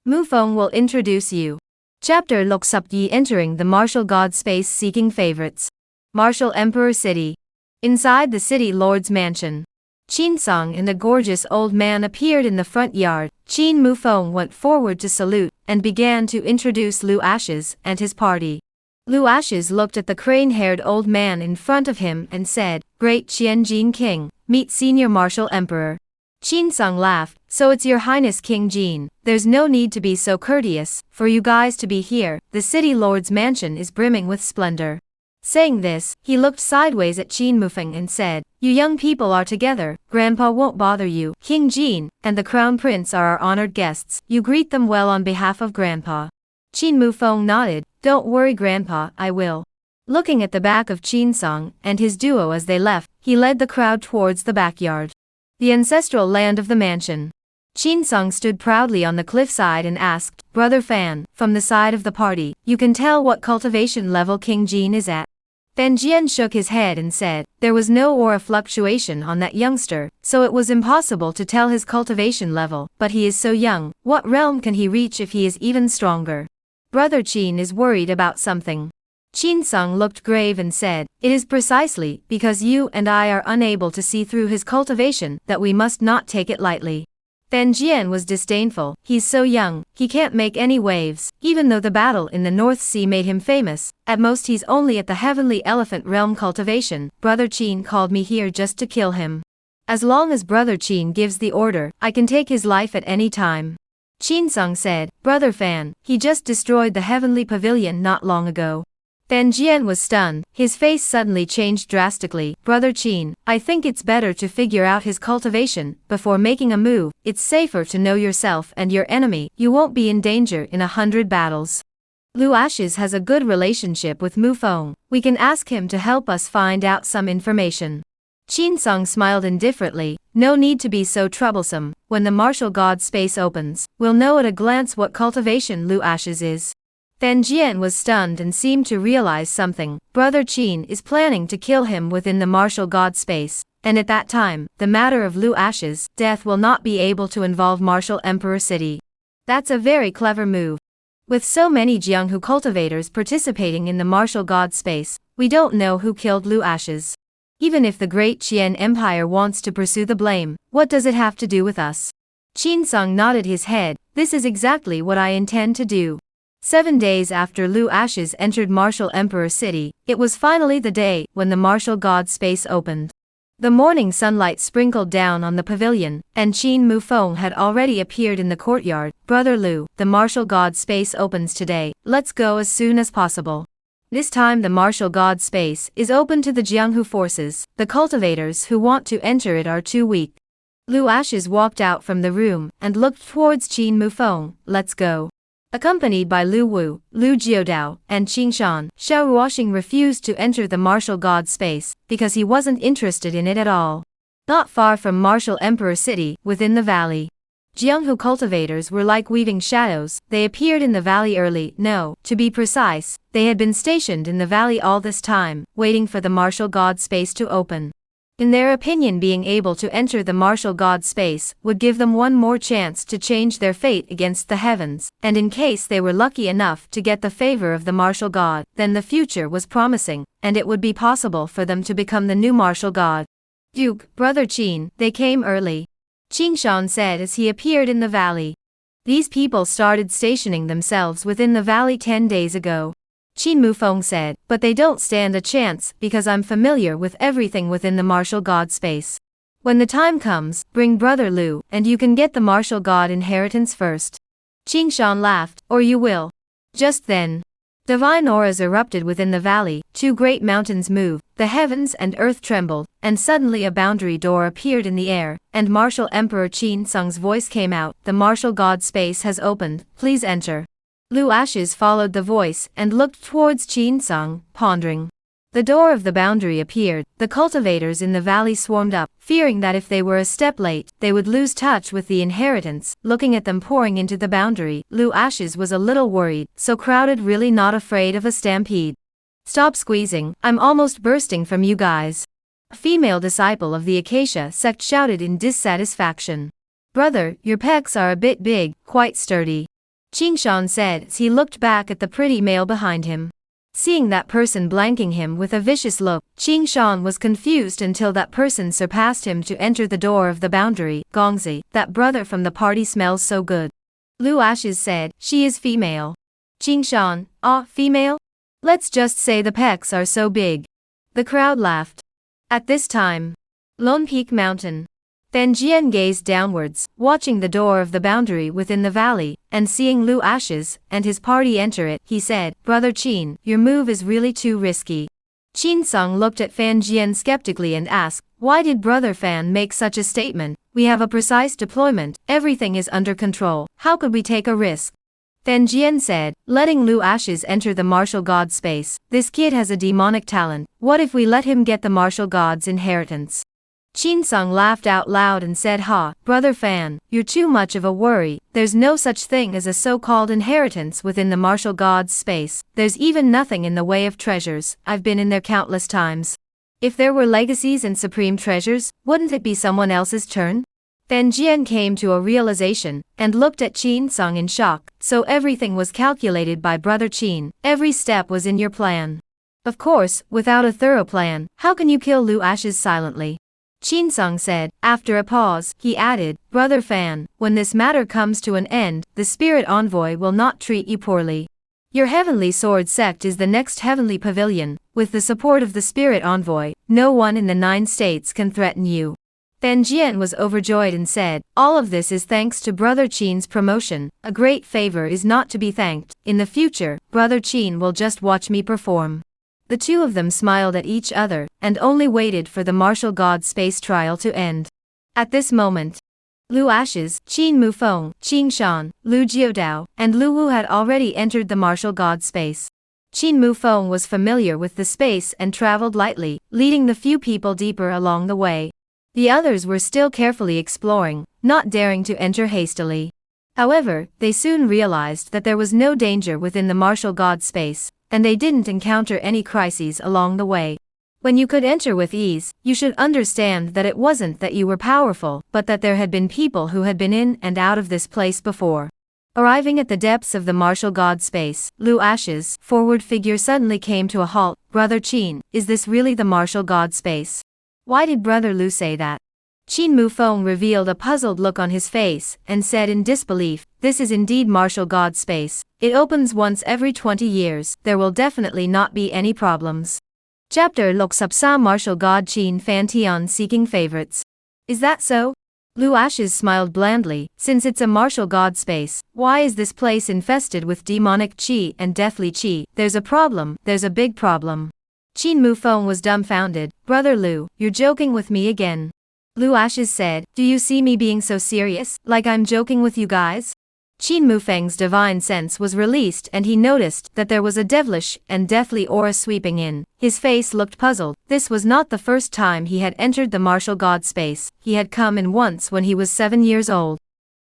Mufeng will introduce you. Chapter Loksupyi entering the martial god space seeking favorites. Martial Emperor City. Inside the city lord's mansion. Qin Sung and a gorgeous old man appeared in the front yard. Qin Mufeng went forward to salute, and began to introduce Lu Ashes and his party. Lu Ashes looked at the crane-haired old man in front of him and said, Great Qian Jin King, meet Senior Martial Emperor. Qin Sung laughed, so it's your highness King Jin, there's no need to be so courteous, for you guys to be here, the city lord's mansion is brimming with splendor. Saying this, he looked sideways at Qin Mufeng and said, You young people are together, Grandpa won't bother you, King Jin, and the Crown Prince are our honored guests, you greet them well on behalf of Grandpa. Qin Mufeng nodded, Don't worry Grandpa, I will. Looking at the back of Qin Sung and his duo as they left, he led the crowd towards the backyard. The ancestral land of the mansion. Qin Sung stood proudly on the cliffside and asked, Brother Fan, from the side of the party, you can tell what cultivation level King Jin is at. Fan Jian shook his head and said, there was no aura fluctuation on that youngster, so it was impossible to tell his cultivation level, but he is so young, what realm can he reach if he is even stronger? Brother Qin is worried about something. Qin Sung looked grave and said, it is precisely because you and I are unable to see through his cultivation that we must not take it lightly. Fan Jian was disdainful, he's so young, he can't make any waves, even though the battle in the North Sea made him famous, at most he's only at the heavenly elephant realm cultivation. Brother Qin called me here just to kill him. As long as Brother Qin gives the order, I can take his life at any time. Qin Sung said, Brother Fan, he just destroyed the heavenly pavilion not long ago. Fan Jian was stunned, his face suddenly changed drastically. Brother Qin, I think it's better to figure out his cultivation before making a move. It's safer to know yourself and your enemy, you won't be in danger in 100 battles. Lu Ashes has a good relationship with Mu Feng, we can ask him to help us find out some information. Qin Sung smiled indifferently, no need to be so troublesome, when the martial god space opens, we'll know at a glance what cultivation Lu Ashes is. Fan Jian was stunned and seemed to realize something. Brother Qin is planning to kill him within the martial god space, and at that time, the matter of Lu Ashes' death will not be able to involve Martial Emperor City. That's a very clever move. With so many Jianghu cultivators participating in the martial god space, we don't know who killed Lu Ashes. Even if the Great Qian Empire wants to pursue the blame, what does it have to do with us? Qin Sung nodded his head, this is exactly what I intend to do. 7 days after Lu Ashes entered Martial Emperor City, it was finally the day when the martial god space opened. The morning sunlight sprinkled down on the pavilion, and Qin Mu Feng had already appeared in the courtyard. Brother Lu, the martial god space opens today, let's go as soon as possible. This time the martial god space is open to the Jianghu forces, the cultivators who want to enter it are too weak. Lu Ashes walked out from the room, and looked towards Qin Mu Feng, let's go. Accompanied by Lu Wu, Lu Jiodao, and Qing Shan, Xiao Ruoxing refused to enter the martial god space, because he wasn't interested in it at all. Not far from Martial Emperor City, within the valley, Jianghu cultivators were like weaving shadows, they appeared in the valley early, no, to be precise, they had been stationed in the valley all this time, waiting for the martial god space to open. In their opinion, being able to enter the martial god space would give them one more chance to change their fate against the heavens, and in case they were lucky enough to get the favor of the martial god, then the future was promising, and it would be possible for them to become the new martial god. Duke, Brother Qin, they came early. Qing Shan said as he appeared in the valley. These people started stationing themselves within the valley 10 days ago. Qin Mu Feng said, but they don't stand a chance because I'm familiar with everything within the martial god space. When the time comes, bring Brother Lu, and you can get the martial god inheritance first. Qing Shan laughed, or you will. Just then, divine auras erupted within the valley, 2 great mountains moved, the heavens and earth trembled, and suddenly a boundary door appeared in the air, and Martial Emperor Qin Sung's voice came out, the martial god space has opened, please enter. Lu Ashes followed the voice and looked towards Qin Sung, pondering. The door of the boundary appeared, the cultivators in the valley swarmed up, fearing that if they were a step late, they would lose touch with the inheritance. Looking at them pouring into the boundary, Lu Ashes was a little worried, so crowded really not afraid of a stampede. Stop squeezing, I'm almost bursting from you guys. A female disciple of the Acacia sect shouted in dissatisfaction. Brother, your pecs are a bit big, quite sturdy. Qing Shan said as he looked back at the pretty male behind him. Seeing that person blanking him with a vicious look, Qing Shan was confused until that person surpassed him to enter the door of the boundary. Gongzi, that brother from the party smells so good. Lu Ashes said, she is female. Qing Shan, ah, female? Let's just say the pecs are so big. The crowd laughed. At this time, Lone Peak Mountain. Fan Jian gazed downwards, watching the door of the boundary within the valley, and seeing Lu Ashes and his party enter it, he said, Brother Qin, your move is really too risky. Qin Sung looked at Fan Jian skeptically and asked, why did Brother Fan make such a statement? We have a precise deployment, everything is under control, how could we take a risk? Fan Jian said, letting Lu Ashes enter the martial god space, this kid has a demonic talent, what if we let him get the martial god's inheritance? Qin Sung laughed out loud and said, "Ha, brother Fan, you're too much of a worry. There's no such thing as a so-called inheritance within the martial gods' space. There's even nothing in the way of treasures. I've been in there countless times. If there were legacies and supreme treasures, wouldn't it be someone else's turn?" Fan Jian came to a realization, and looked at Qin Sung in shock. "So everything was calculated by brother Qin, every step was in your plan. Of course, without a thorough plan, how can you kill Lu Ashes silently?" Qin Sung said. After a pause, he added, "Brother Fan, when this matter comes to an end, the spirit envoy will not treat you poorly. Your heavenly sword sect is the next heavenly pavilion. With the support of the spirit envoy, no one in the 9 states can threaten you." Fan Jian was overjoyed and said, "All of this is thanks to brother Qin's promotion. A great favor is not to be thanked. In the future, brother Qin will just watch me perform." The two of them smiled at each other, and only waited for the martial god space trial to end. At this moment, Lu Ashes, Qin Mufeng, Qing Shan, Lu Jiudao, and Lu Wu had already entered the martial god space. Qin Mufeng was familiar with the space and traveled lightly, leading the few people deeper along the way. The others were still carefully exploring, not daring to enter hastily. However, they soon realized that there was no danger within the martial god space, and they didn't encounter any crises along the way. When you could enter with ease, you should understand that it wasn't that you were powerful, but that there had been people who had been in and out of this place before. Arriving at the depths of the martial god space, Lu Ashes' forward figure suddenly came to a halt. "Brother Qin, is this really the martial god space? Why did brother Lu say that?" Qin Mufeng revealed a puzzled look on his face, and said in disbelief, "This is indeed martial god space. It opens once every 20 years, there will definitely not be any problems." Chapter Lok Sapsa Martial God Qin Fan Tian Seeking Favorites. "Is that so?" Lu Ashes smiled blandly. "Since it's a martial god space, why is this place infested with demonic qi and deathly qi? There's a problem, there's a big problem." Qin Mufeng was dumbfounded. "Brother Lu, you're joking with me again." Lu Ashes said, "Do you see me being so serious, like I'm joking with you guys?" Qin Mufeng's divine sense was released and he noticed that there was a devilish and deathly aura sweeping in. His face looked puzzled. This was not the first time he had entered the martial god space. He had come in once when he was 7 years old.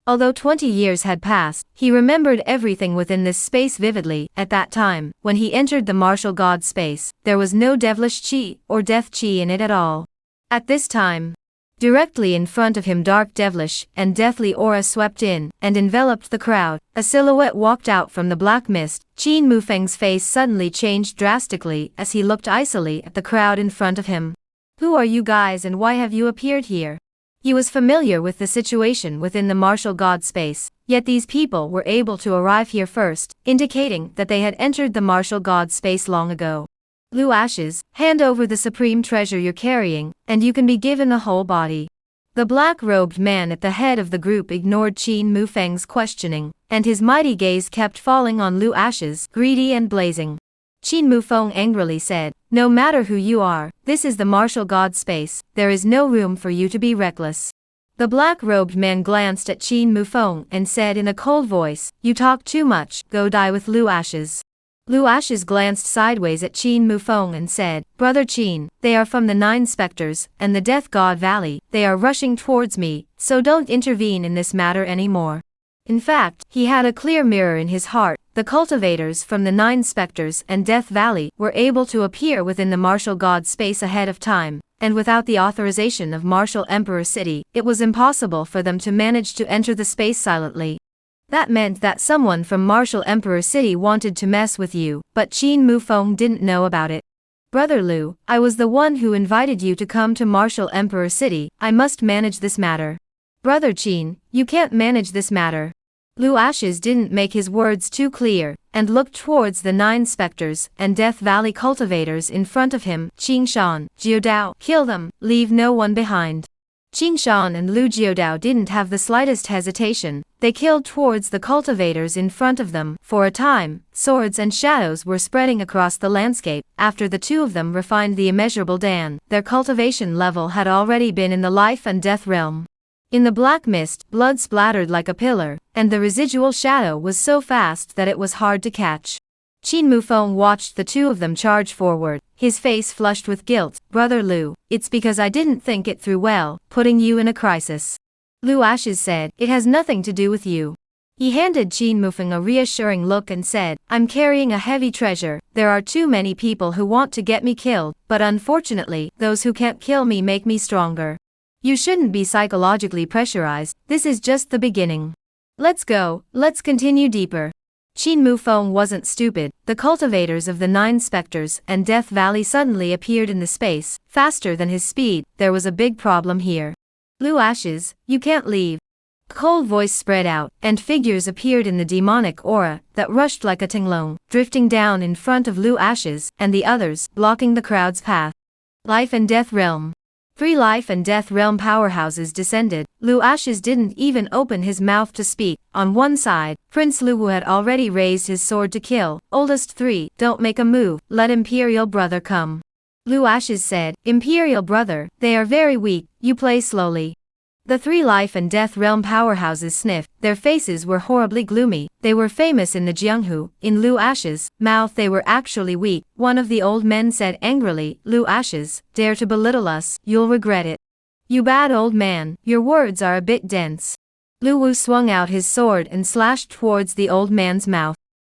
Although 20 years had passed, he remembered everything within this space vividly. At that time, when he entered the martial god space, there was no devilish qi or death qi in it at all. At this time, directly in front of him dark devilish and deathly aura swept in and enveloped the crowd. A silhouette walked out from the black mist. Qin Mufeng's face suddenly changed drastically as he looked icily at the crowd in front of him. "Who are you guys and why have you appeared here?" He was familiar with the situation within the martial god space, yet these people were able to arrive here first, indicating that they had entered the martial god space long ago. "Lu Ashes, hand over the supreme treasure you're carrying, and you can be given the whole body." The black-robed man at the head of the group ignored Qin Mufeng's questioning, and his mighty gaze kept falling on Lu Ashes, greedy and blazing. Qin Mufeng angrily said, "No matter who you are, this is the martial god space, there is no room for you to be reckless." The black-robed man glanced at Qin Mufeng and said in a cold voice, "You talk too much, go die with Lu Ashes." Lu Ashes glanced sideways at Qin Mufeng and said, "Brother Qin, they are from the 9 specters and the Death God Valley. They are rushing towards me, so don't intervene in this matter anymore." In fact, he had a clear mirror in his heart. The cultivators from the 9 specters and Death Valley were able to appear within the martial god space ahead of time, and without the authorization of Martial Emperor City, it was impossible for them to manage to enter the space silently. That meant that someone from Martial Emperor City wanted to mess with you, but Qin Mufeng didn't know about it. "Brother Lu, I was the one who invited you to come to Martial Emperor City. I must manage this matter." "Brother Qin, you can't manage this matter." Lu Ashes didn't make his words too clear, and looked towards the 9 specters and Death Valley cultivators in front of him. "Qing Shan, Jiudao, kill them, leave no one behind." Qing Shan and Lu Jiudao didn't have the slightest hesitation. They killed towards the cultivators in front of them. For a time, swords and shadows were spreading across the landscape. After the two of them refined the immeasurable Dan, their cultivation level had already been in the life and death realm. In the black mist, blood splattered like a pillar, and the residual shadow was so fast that it was hard to catch. Qin Mufeng watched the two of them charge forward, his face flushed with guilt. Brother Lu, it's because I didn't think it through well, putting you in a crisis. Lu Ashes said, it has nothing to do with you. He handed Qin Mufeng a reassuring look and said, I'm carrying a heavy treasure. There are too many people who want to get me killed, but unfortunately, those who can't kill me make me stronger. You shouldn't be psychologically pressurized, this is just the beginning. Let's go, let's continue deeper. Qin Mufeng wasn't stupid. The cultivators of the 9 specters and Death Valley suddenly appeared in the space, faster than his speed. There was a big problem here. Lu Ashes, you can't leave. A cold voice spread out, and figures appeared in the demonic aura that rushed like a tinglong, drifting down in front of Lu Ashes and the others, blocking the crowd's path. Life and Death Realm. 3 Life and Death Realm powerhouses descended. Lu Ashes didn't even open his mouth to speak. On one side, Prince Lu Wu had already raised his sword to kill. Oldest 3, don't make a move, let Imperial Brother come. Lu Ashes said, Imperial Brother, they are very weak, you play slowly. The 3 Life and Death Realm powerhouses sniffed. Their faces were horribly gloomy. They were famous in the Jianghu. In Lu Ashes' mouth they were actually weak. One of the old men said angrily, Lu Ashes, dare to belittle us, you'll regret it. You bad old man, your words are a bit dense. Lu Wu swung out his sword and slashed towards the old man's mouth.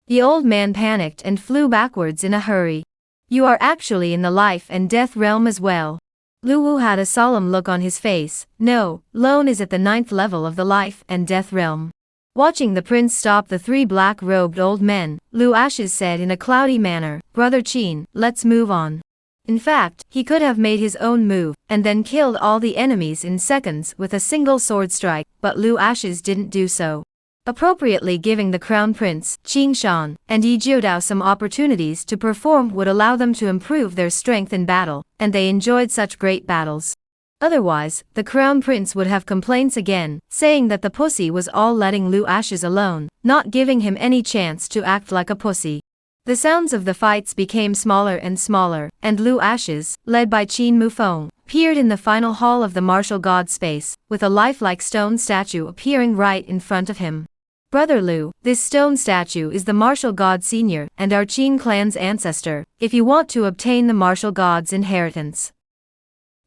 The old man panicked and flew backwards in a hurry. You are actually in the Life and Death Realm as well. Lu Wu had a solemn look on his face. No, Lone is at the 9th level of the Life and Death Realm. Watching the prince stop the 3 black-robed old men, Lu Ashes said in a cloudy manner, Brother Qin, let's move on. In fact, he could have made his own move, and then killed all the enemies in seconds with a single sword strike, but Lu Ashes didn't do so. Appropriately giving the crown prince, Qing Shan, and Yi Jiudao some opportunities to perform would allow them to improve their strength in battle, and they enjoyed such great battles. Otherwise, the crown prince would have complaints again, saying that the pussy was all letting Lu Ashes alone, not giving him any chance to act like a pussy. The sounds of the fights became smaller and smaller, and Lu Ashes, led by Qin Mufeng, appeared in the final hall of the martial god space, with a lifelike stone statue appearing right in front of him. Brother Lu, this stone statue is the martial god senior and our Qin clan's ancestor. If you want to obtain the martial god's inheritance,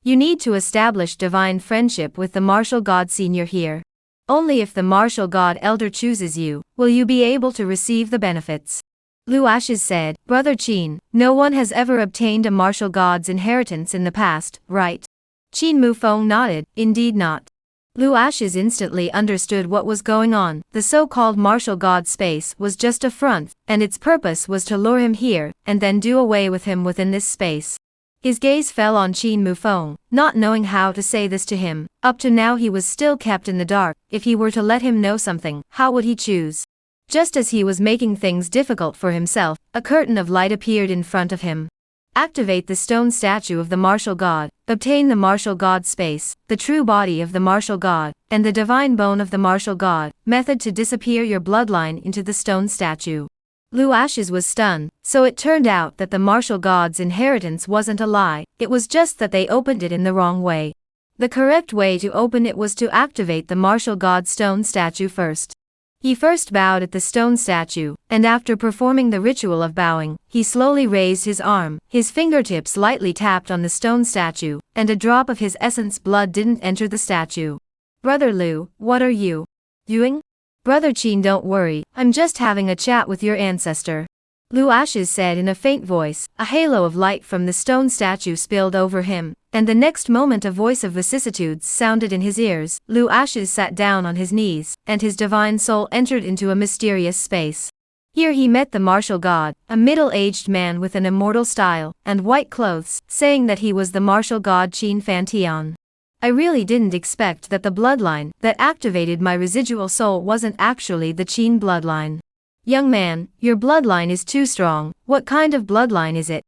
you need to establish divine friendship with the martial god senior here. Only if the martial god elder chooses you, will you be able to receive the benefits. Lu Ashes said, Brother Qin, no one has ever obtained a martial god's inheritance in the past, right? Qin Mufeng nodded, indeed not. Lu Ashes instantly understood what was going on. The so-called martial god space was just a front, and its purpose was to lure him here, and then do away with him within this space. His gaze fell on Qin Mufeng, not knowing how to say this to him. Up to now he was still kept in the dark. If he were to let him know something, how would he choose? Just as he was making things difficult for himself, a curtain of light appeared in front of him. Activate the stone statue of the martial god, obtain the martial god space, the true body of the martial god, and the divine bone of the martial god. Method to disappear your bloodline into the stone statue. Lu Ashes was stunned, so it turned out that the martial god's inheritance wasn't a lie, it was just that they opened it in the wrong way. The correct way to open it was to activate the martial god stone statue first. He first bowed at the stone statue, and after performing the ritual of bowing, he slowly raised his arm. His fingertips lightly tapped on the stone statue, and a drop of his essence blood didn't enter the statue. Brother Lu, what are you doing? Brother Qin, don't worry, I'm just having a chat with your ancestor. Lu Ashes said in a faint voice. A halo of light from the stone statue spilled over him, and the next moment a voice of vicissitudes sounded in his ears. Lu Ashes sat down on his knees, and his divine soul entered into a mysterious space. Here he met the martial god, a middle-aged man with an immortal style and white clothes, saying that he was the martial god Qin Fantian. I really didn't expect that the bloodline that activated my residual soul wasn't actually the Qin bloodline. Young man, your bloodline is too strong. What kind of bloodline is it?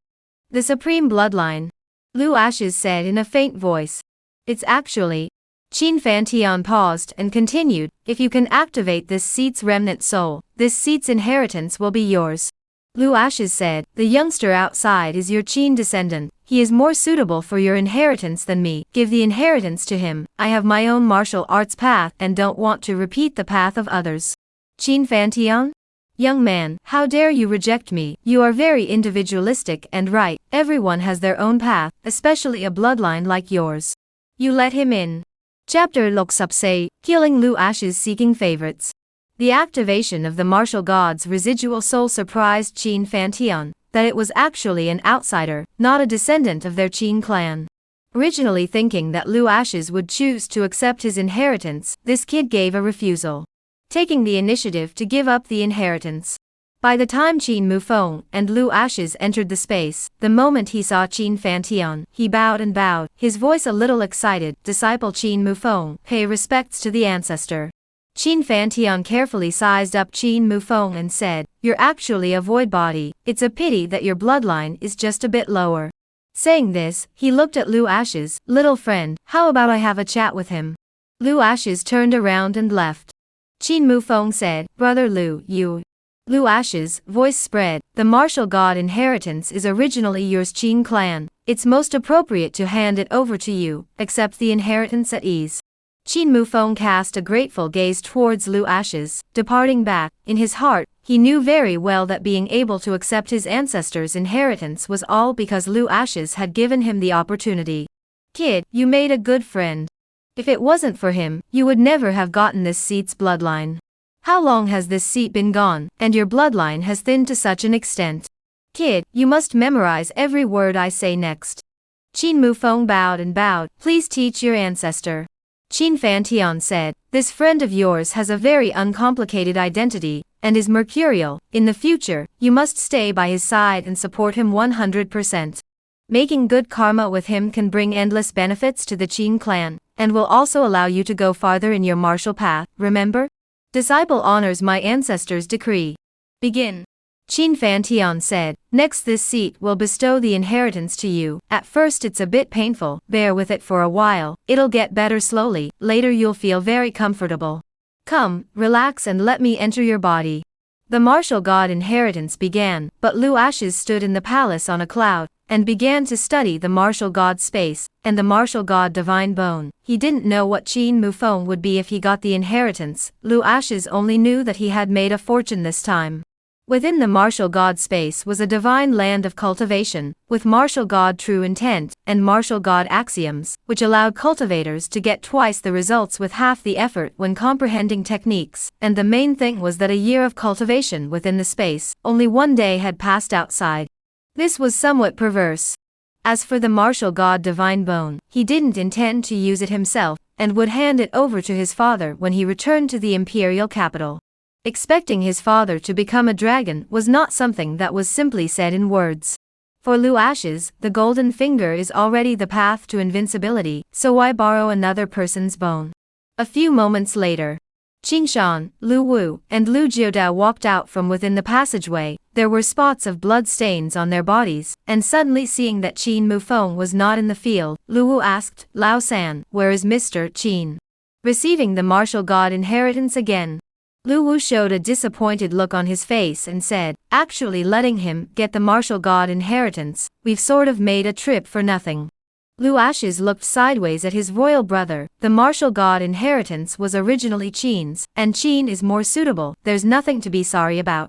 The supreme bloodline. Lu Ashes said in a faint voice. It's actually. Qin Fantian paused and continued, if you can activate this seat's remnant soul, this seat's inheritance will be yours. Lu Ashes said, the youngster outside is your Qin descendant, he is more suitable for your inheritance than me, give the inheritance to him, I have my own martial arts path and don't want to repeat the path of others. Qin Fantian? Young man, how dare you reject me? You are very individualistic and right, everyone has their own path, especially a bloodline like yours. You let him in. Chapter Lok Sapse, Killing Lu Ashes Seeking Favorites. The activation of the martial god's residual soul surprised Qin Fantian, that it was actually an outsider, not a descendant of their Qin clan. Originally thinking that Lu Ashes would choose to accept his inheritance, this kid gave a refusal, taking the initiative to give up the inheritance. By the time Qin Mufeng and Lu Ashes entered the space, the moment he saw Qin Fantian, he bowed and bowed, his voice a little excited. Disciple Qin Mufeng, pay respects to the ancestor. Qin Fantian carefully sized up Qin Mufeng and said, you're actually a void body, it's a pity that your bloodline is just a bit lower. Saying this, he looked at Lu Ashes, little friend, how about I have a chat with him? Lu Ashes turned around and left. Qin Mufeng said, brother Lu, you. Lu Ashes' voice spread, the martial god inheritance is originally yours Qin clan, it's most appropriate to hand it over to you, accept the inheritance at ease. Qin Mufeng cast a grateful gaze towards Lu Ashes, departing back. In his heart, he knew very well that being able to accept his ancestors' inheritance was all because Lu Ashes had given him the opportunity. Kid, you made a good friend. If it wasn't for him, you would never have gotten this seat's bloodline. How long has this seat been gone, and your bloodline has thinned to such an extent? Kid, you must memorize every word I say next. Qin Mufeng bowed and bowed, please teach your ancestor. Qin Fantian said, this friend of yours has a very uncomplicated identity, and is mercurial. In the future, you must stay by his side and support him 100%. Making good karma with him can bring endless benefits to the Qin clan, and will also allow you to go farther in your martial path, remember? Disciple honors my ancestors' decree. Begin. Qin Fantian said, next this seat will bestow the inheritance to you. At first it's a bit painful, bear with it for a while, it'll get better slowly, later you'll feel very comfortable. Come, relax and let me enter your body. The martial god inheritance began, but Lu Ashes stood in the palace on a cloud, and began to study the martial god space, and the martial god divine bone. He didn't know what Qin Mufeng would be if he got the inheritance, Lu Ashes only knew that he had made a fortune this time. Within the martial god space was a divine land of cultivation, with martial god true intent, and martial god axioms, which allowed cultivators to get twice the results with half the effort when comprehending techniques, and the main thing was that a year of cultivation within the space, only one day had passed outside. This was somewhat perverse. As for the martial god divine bone, he didn't intend to use it himself, and would hand it over to his father when he returned to the imperial capital. Expecting his father to become a dragon was not something that was simply said in words. For Lu Ashes, the golden finger is already the path to invincibility, so why borrow another person's bone? A few moments later, Qingshan, Lu Wu, and Lu Jiudao walked out from within the passageway. There were spots of blood stains on their bodies, and suddenly seeing that Qin Mufeng was not in the field, Lu Wu asked, Lao San, where is Mr. Qin? Receiving the martial god inheritance again. Lu Wu showed a disappointed look on his face and said, actually letting him get the martial god inheritance, we've sort of made a trip for nothing. Lu Ashes looked sideways at his royal brother. The martial god inheritance was originally Qin's, and Qin is more suitable, there's nothing to be sorry about.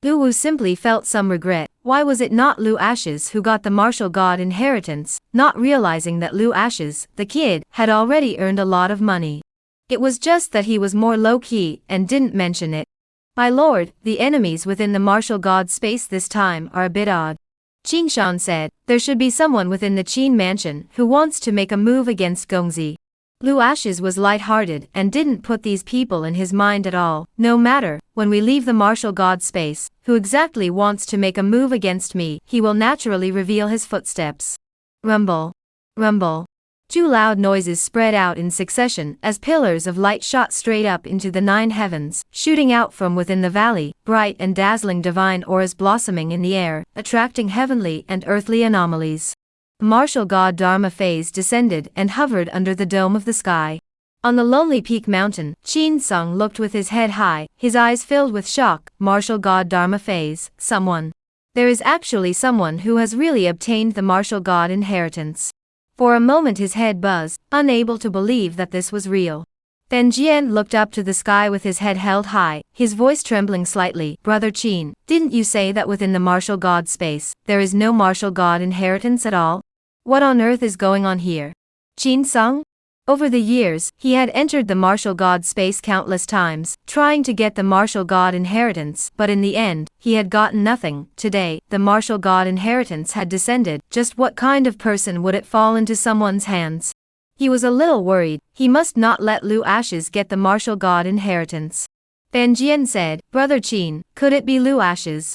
Lu Wu simply felt some regret. Why was it not Lu Ashes who got the martial god inheritance, not realizing that Lu Ashes, the kid, had already earned a lot of money. It was just that he was more low-key and didn't mention it. My lord, the enemies within the martial god space this time are a bit odd. Qingshan said, there should be someone within the Qin mansion who wants to make a move against Gongzi. Lu Ashes was light-hearted and didn't put these people in his mind at all. No matter, when we leave the martial god space, who exactly wants to make a move against me, he will naturally reveal his footsteps. Rumble. Rumble. Two loud noises spread out in succession as pillars of light shot straight up into the 9 heavens, shooting out from within the valley, bright and dazzling divine auras blossoming in the air, attracting heavenly and earthly anomalies. Martial god Dharma phase descended and hovered under the dome of the sky. On the lonely peak mountain, Qin Sung looked with his head high, his eyes filled with shock. Martial god Dharma phase, someone. There is actually someone who has really obtained the martial god inheritance. For a moment his head buzzed, unable to believe that this was real. Then Jian looked up to the sky with his head held high, his voice trembling slightly. Brother Qin, didn't you say that within the martial god space, there is no martial god inheritance at all? What on earth is going on here? Qin Sung? Over the years, he had entered the martial god space countless times, trying to get the martial god inheritance, but in the end, he had gotten nothing. Today, the martial god inheritance had descended. Just what kind of person would it fall into someone's hands? He was a little worried. He must not let Lu Ashes get the martial god inheritance. Fan Jian said, Brother Qin, could it be Lu Ashes?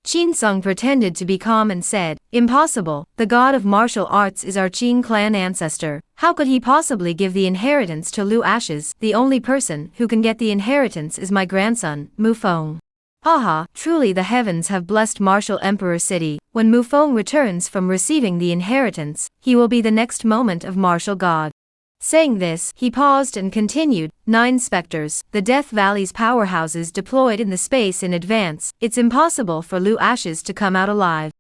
Qin Sung pretended to be calm and said, Impossible, the god of martial arts is our Qin clan ancestor. How could he possibly give the inheritance to Lu Ashes? The only person who can get the inheritance is my grandson, Mu Feng. Haha, truly the heavens have blessed Martial Emperor City. When Mu Feng returns from receiving the inheritance, he will be the next moment of martial god. Saying this, he paused and continued, 9 specters, the Death Valley's powerhouses deployed in the space in advance. It's impossible for Lu Ashes to come out alive.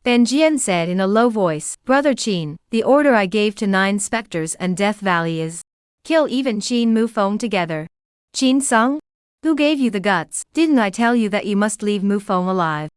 Fan Jian said in a low voice, Brother Qin, the order I gave to 9 specters and Death Valley is kill even Qin Mu Feng together. Qin Sung? Who gave you the guts? Didn't I tell you that you must leave Mu Feng alive?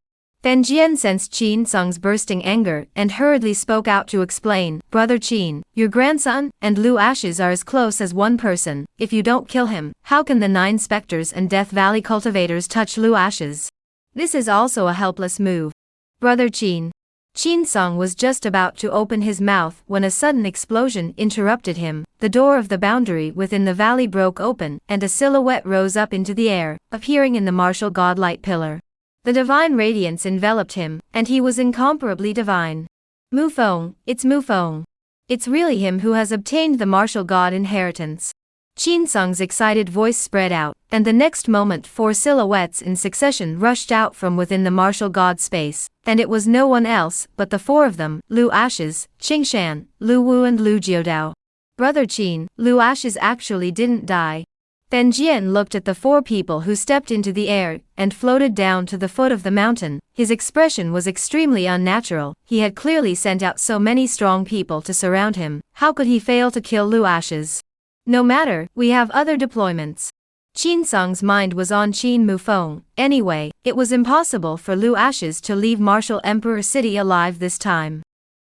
Fan Jian sensed Qin Sung's bursting anger and hurriedly spoke out to explain, Brother Qin, your grandson and Lu Ashes are as close as one person. If you don't kill him, how can the 9 specters and Death Valley cultivators touch Lu Ashes? This is also a helpless move. Brother Qin. Qin Sung was just about to open his mouth when a sudden explosion interrupted him. The door of the boundary within the valley broke open, and a silhouette rose up into the air, appearing in the martial godlight pillar. The divine radiance enveloped him, and he was incomparably divine. Mu Feng, it's Mu Feng. It's really him who has obtained the martial god inheritance. Qin Sung's excited voice spread out, and the next moment 4 silhouettes in succession rushed out from within the martial god space, and it was no one else but the 4 of them, Lu Ashes, Qingshan, Lu Wu and Lu Jiudao. Brother Qin, Lu Ashes actually didn't die. Fan Jian looked at the 4 people who stepped into the air and floated down to the foot of the mountain. His expression was extremely unnatural. He had clearly sent out so many strong people to surround him. How could he fail to kill Lu Ashes? No matter, we have other deployments. Qin Sung's mind was on Qin Mu Feng. Anyway, it was impossible for Lu Ashes to leave Martial Emperor City alive this time.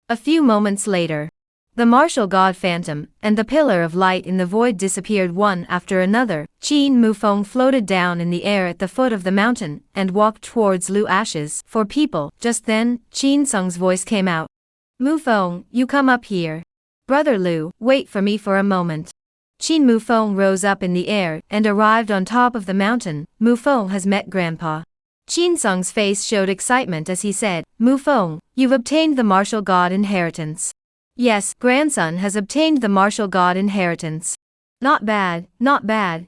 A few moments later, the martial god Phantom and the pillar of light in the void disappeared one after another. Qin Mu Feng floated down in the air at the foot of the mountain and walked towards Lu Ashes. 4 people. Just then, Qin Sung's voice came out. Mu Feng, you come up here. Brother Lu, wait for me for a moment. Qin Mu Feng rose up in the air and arrived on top of the mountain. Mu Feng has met Grandpa. Qin Sung's face showed excitement as he said, Mu Feng, you've obtained the martial god inheritance. Yes, grandson has obtained the martial god inheritance. Not bad,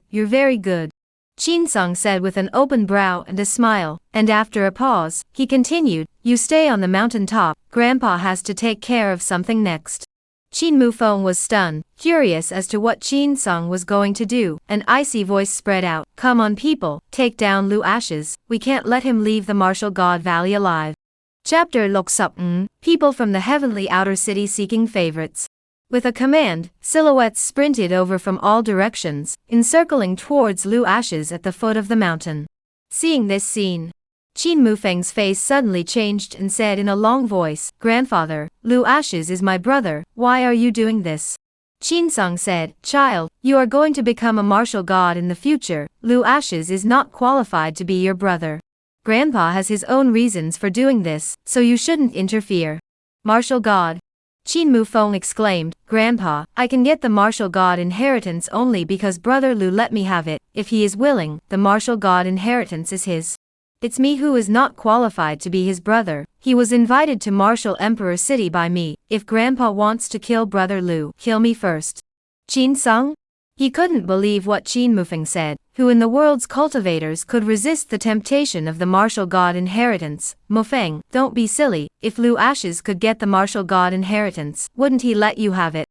you're very good. Qin Sung said with an open brow and a smile, and after a pause, he continued, you stay on the mountain top, Grandpa has to take care of something next. Qin Mu Feng was stunned, curious as to what Qin Sung was going to do. An icy voice spread out, come on people, take down Lu Ashes, we can't let him leave the martial god valley alive. Chapter Lok Sup Ng, people from the heavenly outer city seeking favorites. With a command, silhouettes sprinted over from all directions, encircling towards Lu Ashes at the foot of the mountain. Seeing this scene, Qin Mu Feng's face suddenly changed and said in a long voice, Grandfather, Lu Ashes is my brother, why are you doing this? Qin Sung said, Child, you are going to become a martial god in the future. Lu Ashes is not qualified to be your brother. Grandpa has his own reasons for doing this, so you shouldn't interfere. Martial god. Qin Mu Feng exclaimed, Grandpa, I can get the martial god inheritance only because Brother Lu let me have it. If he is willing, the martial god inheritance is his. It's me who is not qualified to be his brother. He was invited to Martial Emperor City by me. If Grandpa wants to kill Brother Lu, kill me first. Qin Sung? He couldn't believe what Qin Mu Feng said. Who in the world's cultivators could resist the temptation of the martial god inheritance? Mu Feng, don't be silly. If Lu Ashes could get the martial god inheritance, wouldn't he let you have it?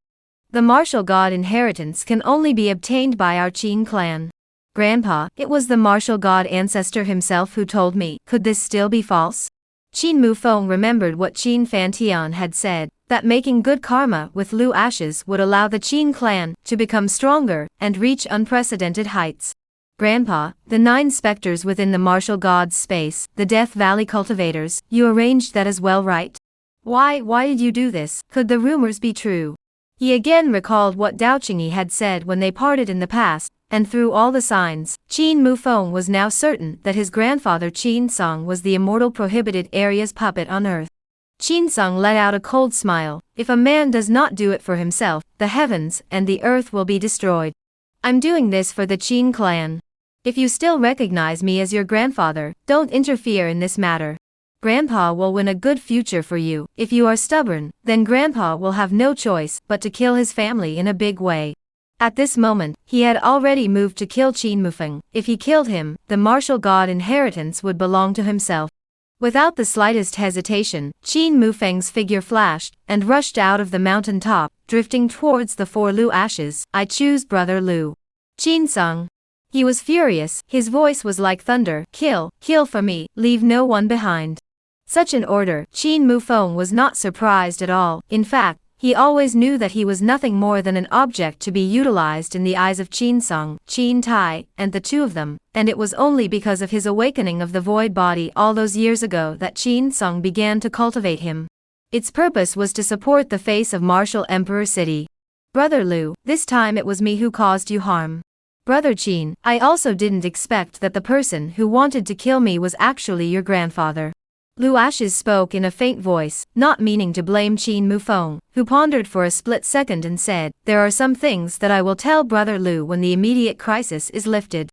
The martial god inheritance can only be obtained by our Qin clan. Grandpa, it was the martial god ancestor himself who told me. Could this still be false? Qin Mu Feng remembered what Qin Fantian had said. that making good karma with Lu ashes would allow the Qin clan to become stronger and reach unprecedented heights. Grandpa, the 9 specters within the martial gods' space, the Death Valley cultivators, you arranged that as well, right? Why did you do this? Could the rumors be true? He again recalled what Dao Qingyi had said when they parted in the past, and through all the signs, Qin Mufeng was now certain that his grandfather Qin Song was the immortal prohibited area's puppet on earth. Qin Song let out a cold smile. If a man does not do it for himself, the heavens and the earth will be destroyed. I'm doing this for the Qin clan. If you still recognize me as your grandfather, don't interfere in this matter. Grandpa will win a good future for you. If you are stubborn, then Grandpa will have no choice but to kill his family in a big way. At this moment, he had already moved to kill Qin Mufeng. If he killed him, the martial god inheritance would belong to himself. Without the slightest hesitation, Qin Mufeng's figure flashed and rushed out of the mountain top, drifting towards the 4 Lu ashes. I choose brother Lu. Qin Song. He was furious, his voice was like thunder. Kill for me, leave no one behind. Such an order, Qin Mufeng was not surprised at all. In fact, he always knew that he was nothing more than an object to be utilized in the eyes of Qin Song, Qin Tai, and the 2 of them, and it was only because of his awakening of the void body all those years ago that Qin Song began to cultivate him. Its purpose was to support the face of martial Emperor City. Brother Lu, this time it was me who caused you harm. Brother Qin, I also didn't expect that the person who wanted to kill me was actually your grandfather. Lu Ashes spoke in a faint voice, not meaning to blame Qin Mufeng, who pondered for a split second and said, there are some things that I will tell brother Lu when the immediate crisis is lifted.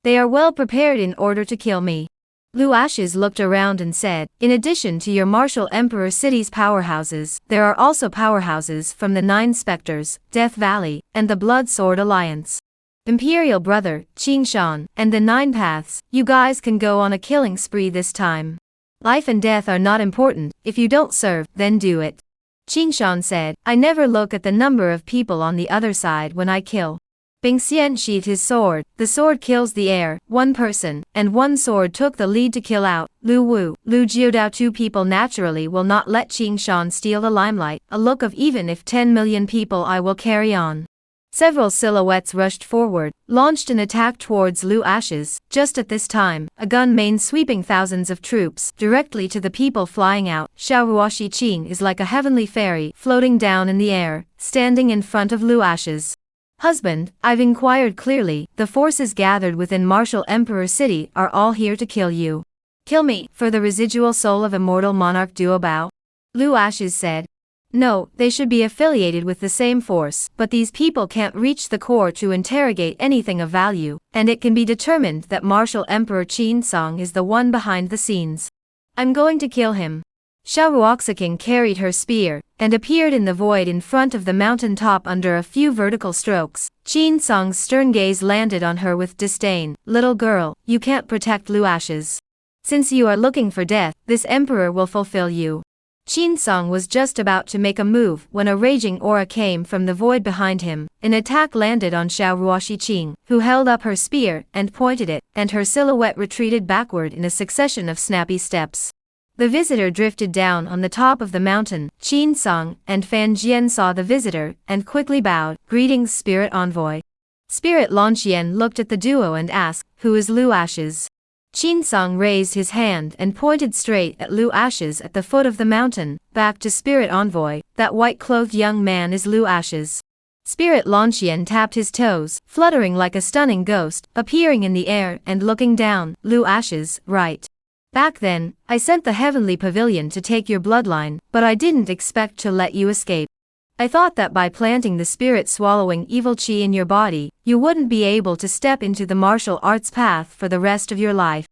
They are well prepared in order to kill me. Lu Ashes looked around and said, in addition to your martial Emperor City's powerhouses, there are also powerhouses from the 9 specters, Death Valley, and the Blood Sword Alliance. Imperial brother, Qin Shan, and the 9 paths, you guys can go on a killing spree this time. Life and death are not important, if you don't serve, then do it. Qin Shan said, I never look at the number of people on the other side when I kill. Bing Xian sheathed his sword, the sword kills the air, 1 person, and 1 sword took the lead to kill out, Lu Wu, Lu Jiudao. 2 people naturally will not let Qin Shan steal the limelight, a look of even if 10 million people I will carry on. Several silhouettes rushed forward, launched an attack towards Lu Ashes. Just at this time, a gun main sweeping thousands of troops directly to the people flying out. Xiaoruoshi Qin is like a heavenly fairy floating down in the air, standing in front of Lu Ashes. Husband, I've inquired clearly, the forces gathered within martial Emperor City are all here to kill you. Kill me, for the residual soul of immortal monarch Duobao? Lu Ashes said. No, they should be affiliated with the same force, but these people can't reach the core to interrogate anything of value, and it can be determined that martial Emperor Qin Song is the one behind the scenes. I'm going to kill him. Xiaoruoxiking carried her spear, and appeared in the void in front of the mountain top under a few vertical strokes. Qin Song's stern gaze landed on her with disdain. Little girl, you can't protect Lu Ashes. Since you are looking for death, this emperor will fulfill you. Qin Song was just about to make a move when a raging aura came from the void behind him. An attack landed on Xiaoruoshi Qin, who held up her spear and pointed it, and her silhouette retreated backward in a succession of snappy steps. The visitor drifted down on the top of the mountain. Qin Song and Fan Jian saw the visitor and quickly bowed. Greetings, Spirit Envoy. Spirit Lanqian looked at the duo and asked, who is Lu Ashes? Qin Song raised his hand and pointed straight at Lu Ashes at the foot of the mountain. Back to Spirit Envoy, that white-clothed young man is Lu Ashes. Spirit Lanqian tapped his toes, fluttering like a stunning ghost, appearing in the air and looking down. Lu Ashes, right. Back then, I sent the Heavenly Pavilion to take your bloodline, but I didn't expect to let you escape. I thought that by planting the spirit-swallowing evil qi in your body, you wouldn't be able to step into the martial arts path for the rest of your life.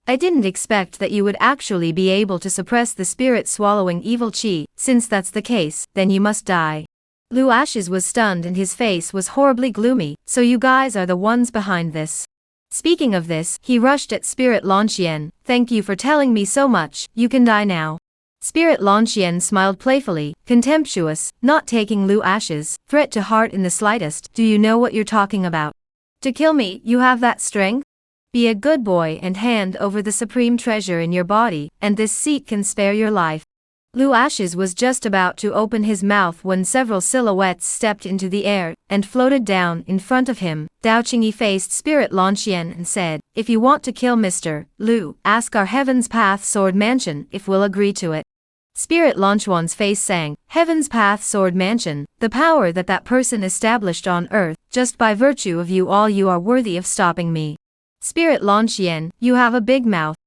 I didn't expect that you would actually be able to suppress the spirit-swallowing evil qi. Since that's the case, then you must die. Lu Ashes was stunned and his face was horribly gloomy. So you guys are the ones behind this. Speaking of this, he rushed at Spirit Lanqian. Thank you for telling me so much. You can die now. Spirit Lanqian smiled playfully, contemptuous, not taking Lu Ashes' threat to heart in the slightest. Do you know what you're talking about? To kill me, you have that strength? Be a good boy and hand over the supreme treasure in your body, and this seat can spare your life. Lu Ashes was just about to open his mouth when several silhouettes stepped into the air and floated down in front of him. Dao Qingyi faced Spirit Lanxian and said, "If you want to kill Mr. Lu, ask our Heaven's Path Sword Mansion if we'll agree to it." Spirit Lanchuan's face sank. Heaven's Path Sword Mansion, the power that person established on earth, just by virtue of you all you are worthy of stopping me. Spirit Lanxian, you have a big mouth.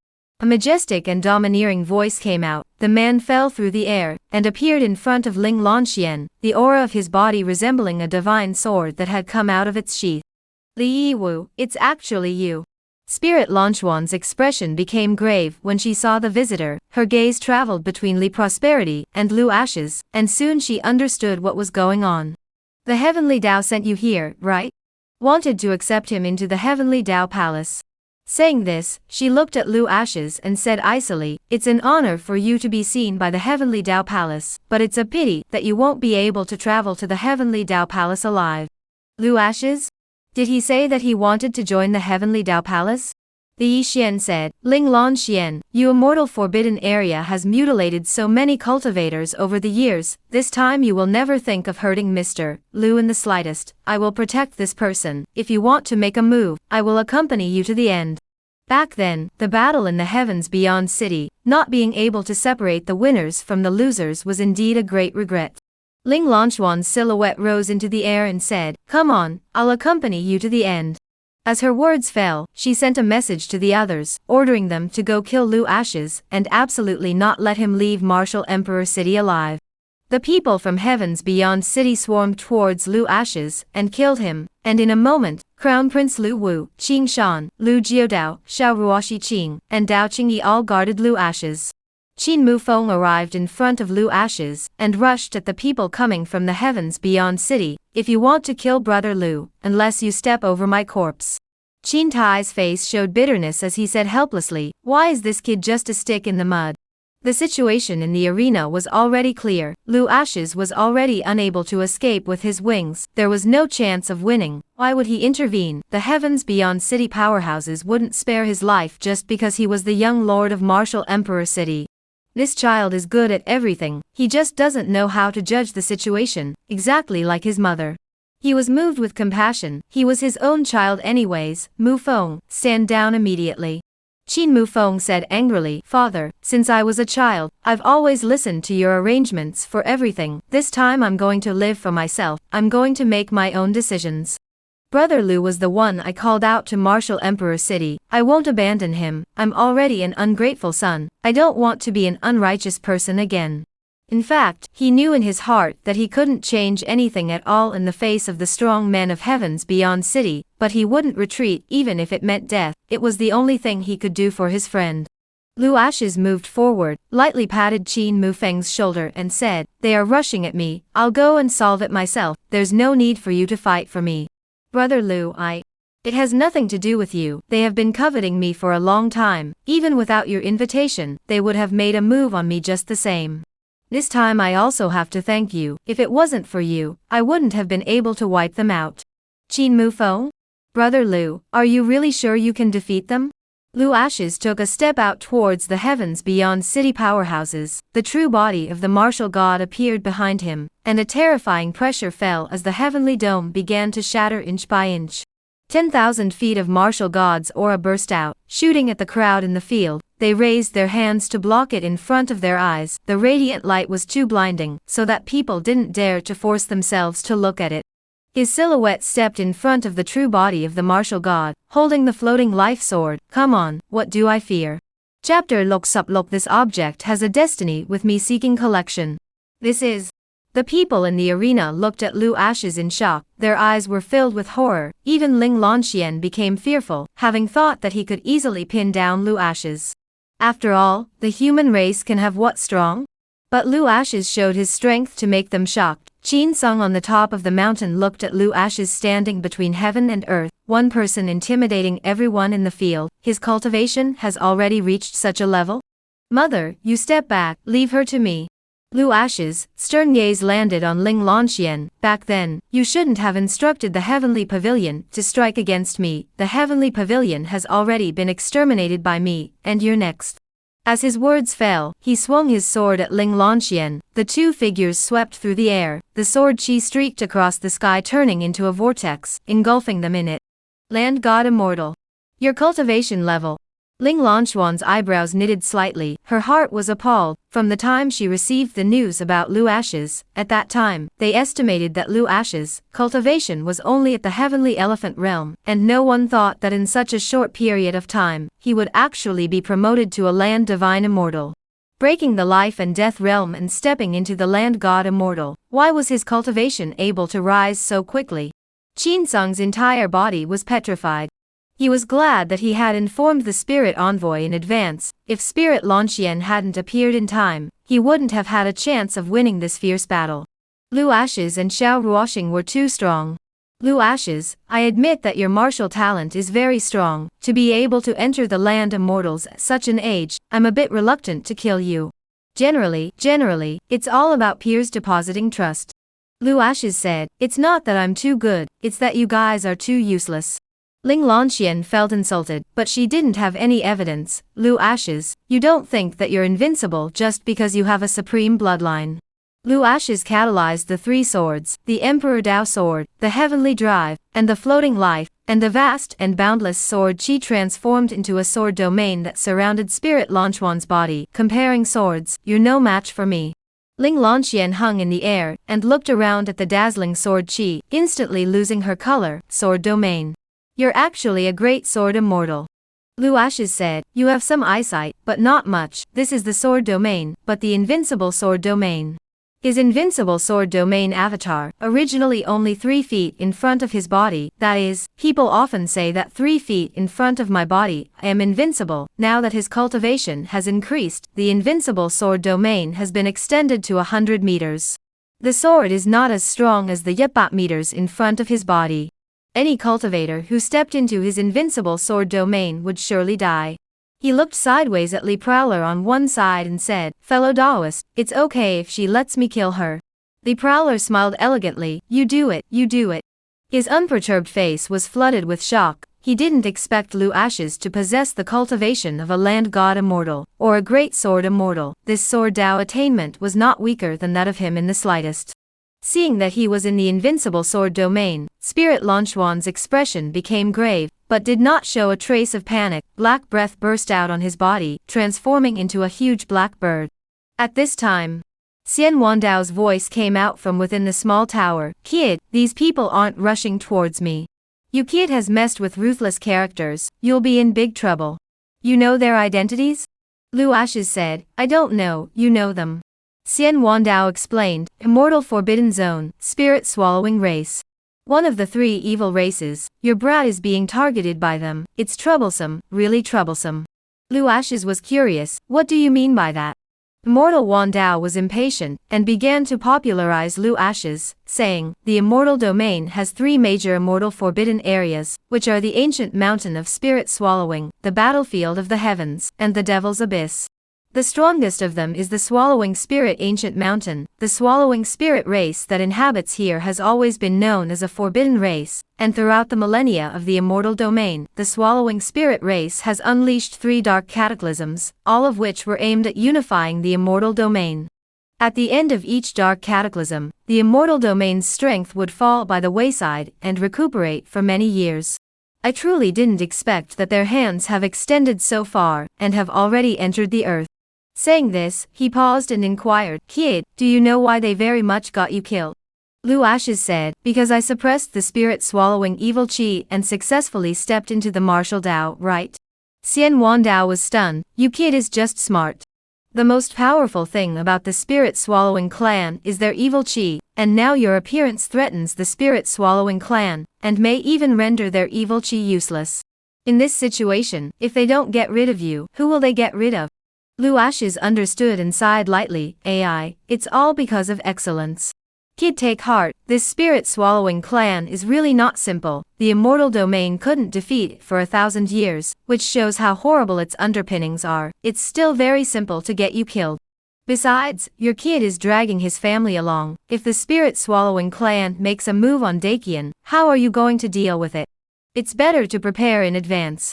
A majestic and domineering voice came out. The man fell through the air and appeared in front of Ling Lanxian, the aura of his body resembling a divine sword that had come out of its sheath. "Li Yiwu, it's actually you." Spirit Lanchuan's expression became grave when she saw the visitor. Her gaze traveled between Li Prosperity and Lu Ashes, and soon she understood what was going on. "The Heavenly Tao sent you here, right? Wanted to accept him into the Heavenly Tao Palace." Saying this, she looked at Lu Ashes and said icily, "It's an honor for you to be seen by the Heavenly Tao Palace, but it's a pity that you won't be able to travel to the Heavenly Tao Palace alive." Lu Ashes? Did he say that he wanted to join the Heavenly Tao Palace? The Yixian said, "Ling Lanxian, you immortal forbidden area has mutilated so many cultivators over the years, this time you will never think of hurting Mr. Lu in the slightest. I will protect this person. If you want to make a move, I will accompany you to the end." Back then, the battle in the heavens beyond city, not being able to separate the winners from the losers was indeed a great regret. Ling Lanchuan's silhouette rose into the air and said, "Come on, I'll accompany you to the end." As her words fell, she sent a message to the others, ordering them to go kill Lu Ashes and absolutely not let him leave Martial Emperor City alive. The people from heavens beyond city swarmed towards Lu Ashes and killed him, and in a moment, Crown Prince Lu Wu, Qing Shan, Lu Jiodao, Xiao Ruoxi Qing, and Dao Qingyi all guarded Lu Ashes. Qin Mufeng arrived in front of Lu Ashes and rushed at the people coming from the heavens beyond city. "If you want to kill Brother Lu, unless you step over my corpse." Qin Tai's face showed bitterness as he said helplessly, "Why is this kid just a stick in the mud?" The situation in the arena was already clear. Lu Ashes was already unable to escape with his wings. There was no chance of winning. Why would he intervene? The heavens beyond city powerhouses wouldn't spare his life just because he was the young lord of Martial Emperor City. This child is good at everything, he just doesn't know how to judge the situation, exactly like his mother. He was moved with compassion. He was his own child anyways. "Mufeng, stand down immediately." Qin Mufeng said angrily, "Father, since I was a child, I've always listened to your arrangements for everything. This time I'm going to live for myself. I'm going to make my own decisions. Brother Lu was the one I called out to Martial Emperor City. I won't abandon him. I'm already an ungrateful son. I don't want to be an unrighteous person again." In fact, he knew in his heart that he couldn't change anything at all in the face of the strong men of heavens beyond city, but he wouldn't retreat even if it meant death. It was the only thing he could do for his friend. Lu Ashes moved forward, lightly patted Qin Mufeng's shoulder and said, "They are rushing at me. I'll go and solve it myself. There's no need for you to fight for me. Brother Lu, it has nothing to do with you. They have been coveting me for a long time. Even without your invitation, they would have made a move on me just the same. This time I also have to thank you. If it wasn't for you, I wouldn't have been able to wipe them out." Qin Mufeng? Brother Lu, are you really sure you can defeat them? Lu Ashes took a step out towards the heavens beyond city powerhouses. The true body of the martial god appeared behind him, and a terrifying pressure fell as the heavenly dome began to shatter inch by inch. 10,000 feet of martial god's aura burst out, shooting at the crowd in the field. They raised their hands to block it in front of their eyes. The radiant light was too blinding, so that people didn't dare to force themselves to look at it. His silhouette stepped in front of the true body of the martial god, holding the floating life sword. "Come on, what do I fear?" Chapter Lok Sup Lok. This object has a destiny with me seeking collection. This is. The people in the arena looked at Lu Ashes in shock. Their eyes were filled with horror. Even Ling Lanxian became fearful, having thought that he could easily pin down Lu Ashes. After all, the human race can have what strong? But Lu Ashes showed his strength to make them shocked. Qin Sung on the top of the mountain looked at Lu Ashes standing between heaven and earth, one person intimidating everyone in the field. His cultivation has already reached such a level? "Mother, you step back, leave her to me." Lu Ashes' stern gaze landed on Ling Lanxian. "Back then, you shouldn't have instructed the Heavenly Pavilion to strike against me. The Heavenly Pavilion has already been exterminated by me, and you're next." As his words fell, he swung his sword at Ling Lanxian. The two figures swept through the air, the sword chi streaked across the sky, turning into a vortex, engulfing them in it. Land God Immortal. Your cultivation level. Ling Lanxuan's eyebrows knitted slightly. Her heart was appalled. From the time she received the news about Lu Ashes, at that time, they estimated that Lu Ashes' cultivation was only at the heavenly elephant realm, and no one thought that in such a short period of time, he would actually be promoted to a land divine immortal. Breaking the life and death realm and stepping into the land God Immortal. Why was his cultivation able to rise so quickly? Qin Sung's entire body was petrified. He was glad that he had informed the spirit envoy in advance. If Spirit Lanxian hadn't appeared in time, he wouldn't have had a chance of winning this fierce battle. Lu Ashes and Xiao Ruoxing were too strong. Lu Ashes, I admit that your martial talent is very strong. To be able to enter the land immortals at such an age, I'm a bit reluctant to kill you. Generally, it's all about peers depositing trust. Lu Ashes said, it's not that I'm too good, it's that you guys are too useless. Ling Lanxian felt insulted, but she didn't have any evidence. Lu Ashes, you don't think that you're invincible just because you have a supreme bloodline. Lu Ashes catalyzed the three swords, the Emperor Dao sword, the Heavenly Drive, and the Floating Life, and the vast and boundless sword chi transformed into a sword domain that surrounded Spirit Lanxuan's body. Comparing swords, you're no match for me. Ling Lanxian hung in the air, and looked around at the dazzling sword chi, instantly losing her color. Sword domain. You're actually a great sword immortal. Lu Ashes said, you have some eyesight, but not much. This is the sword domain, but the invincible sword domain. His invincible sword domain avatar, originally only 3 feet in front of his body, that is, people often say that 3 feet in front of my body, I am invincible. Now that his cultivation has increased, the invincible sword domain has been extended to 100 meters. The sword is not as strong as the yepat meters in front of his body. Any cultivator who stepped into his invincible sword domain would surely die. He looked sideways at Li Prowler on one side and said, fellow Daoist, it's okay if she lets me kill her. Li Prowler smiled elegantly, you do it. His unperturbed face was flooded with shock. He didn't expect Lu Ashes to possess the cultivation of a land god immortal, or a great sword immortal. This sword Dao attainment was not weaker than that of him in the slightest. Seeing that he was in the invincible sword domain, Spirit Lanxuan's expression became grave, but did not show a trace of panic. Black breath burst out on his body, transforming into a huge black bird. At this time, Xian Wandao's voice came out from within the small tower. Kid, these people aren't rushing towards me. You kid has messed with ruthless characters, you'll be in big trouble. You know their identities? Lu Ashes said, I don't know, you know them. Xian Wandao explained, Immortal Forbidden Zone, Spirit Swallowing Race. One of the 3 evil races, your brat is being targeted by them. It's troublesome, really troublesome. Lu Ashes was curious, what do you mean by that? Immortal Wandao was impatient, and began to popularize Lu Ashes, saying, the immortal domain has 3 major immortal forbidden areas, which are the ancient mountain of spirit swallowing, the battlefield of the heavens, and the devil's abyss. The strongest of them is the Swallowing Spirit Ancient Mountain. The Swallowing Spirit race that inhabits here has always been known as a forbidden race, and throughout the millennia of the immortal domain, the Swallowing Spirit race has unleashed 3 dark cataclysms, all of which were aimed at unifying the immortal domain. At the end of each dark cataclysm, the immortal domain's strength would fall by the wayside and recuperate for many years. I truly didn't expect that their hands have extended so far, and have already entered the earth. Saying this, he paused and inquired, Kid, do you know why they very much got you killed? Lu Ashes said, because I suppressed the spirit swallowing evil chi and successfully stepped into the martial Dao, right? Xian Wandao was stunned, you kid is just smart. The most powerful thing about the spirit swallowing clan is their evil chi, and now your appearance threatens the spirit swallowing clan, and may even render their evil chi useless. In this situation, if they don't get rid of you, who will they get rid of? Lu Ashes understood and sighed lightly, AI, it's all because of excellence. Kid, take heart, this spirit-swallowing clan is really not simple. The immortal domain couldn't defeat it for 1,000 years, which shows how horrible its underpinnings are. It's still very simple to get you killed. Besides, your kid is dragging his family along. If the spirit-swallowing clan makes a move on Dakian, how are you going to deal with it? It's better to prepare in advance.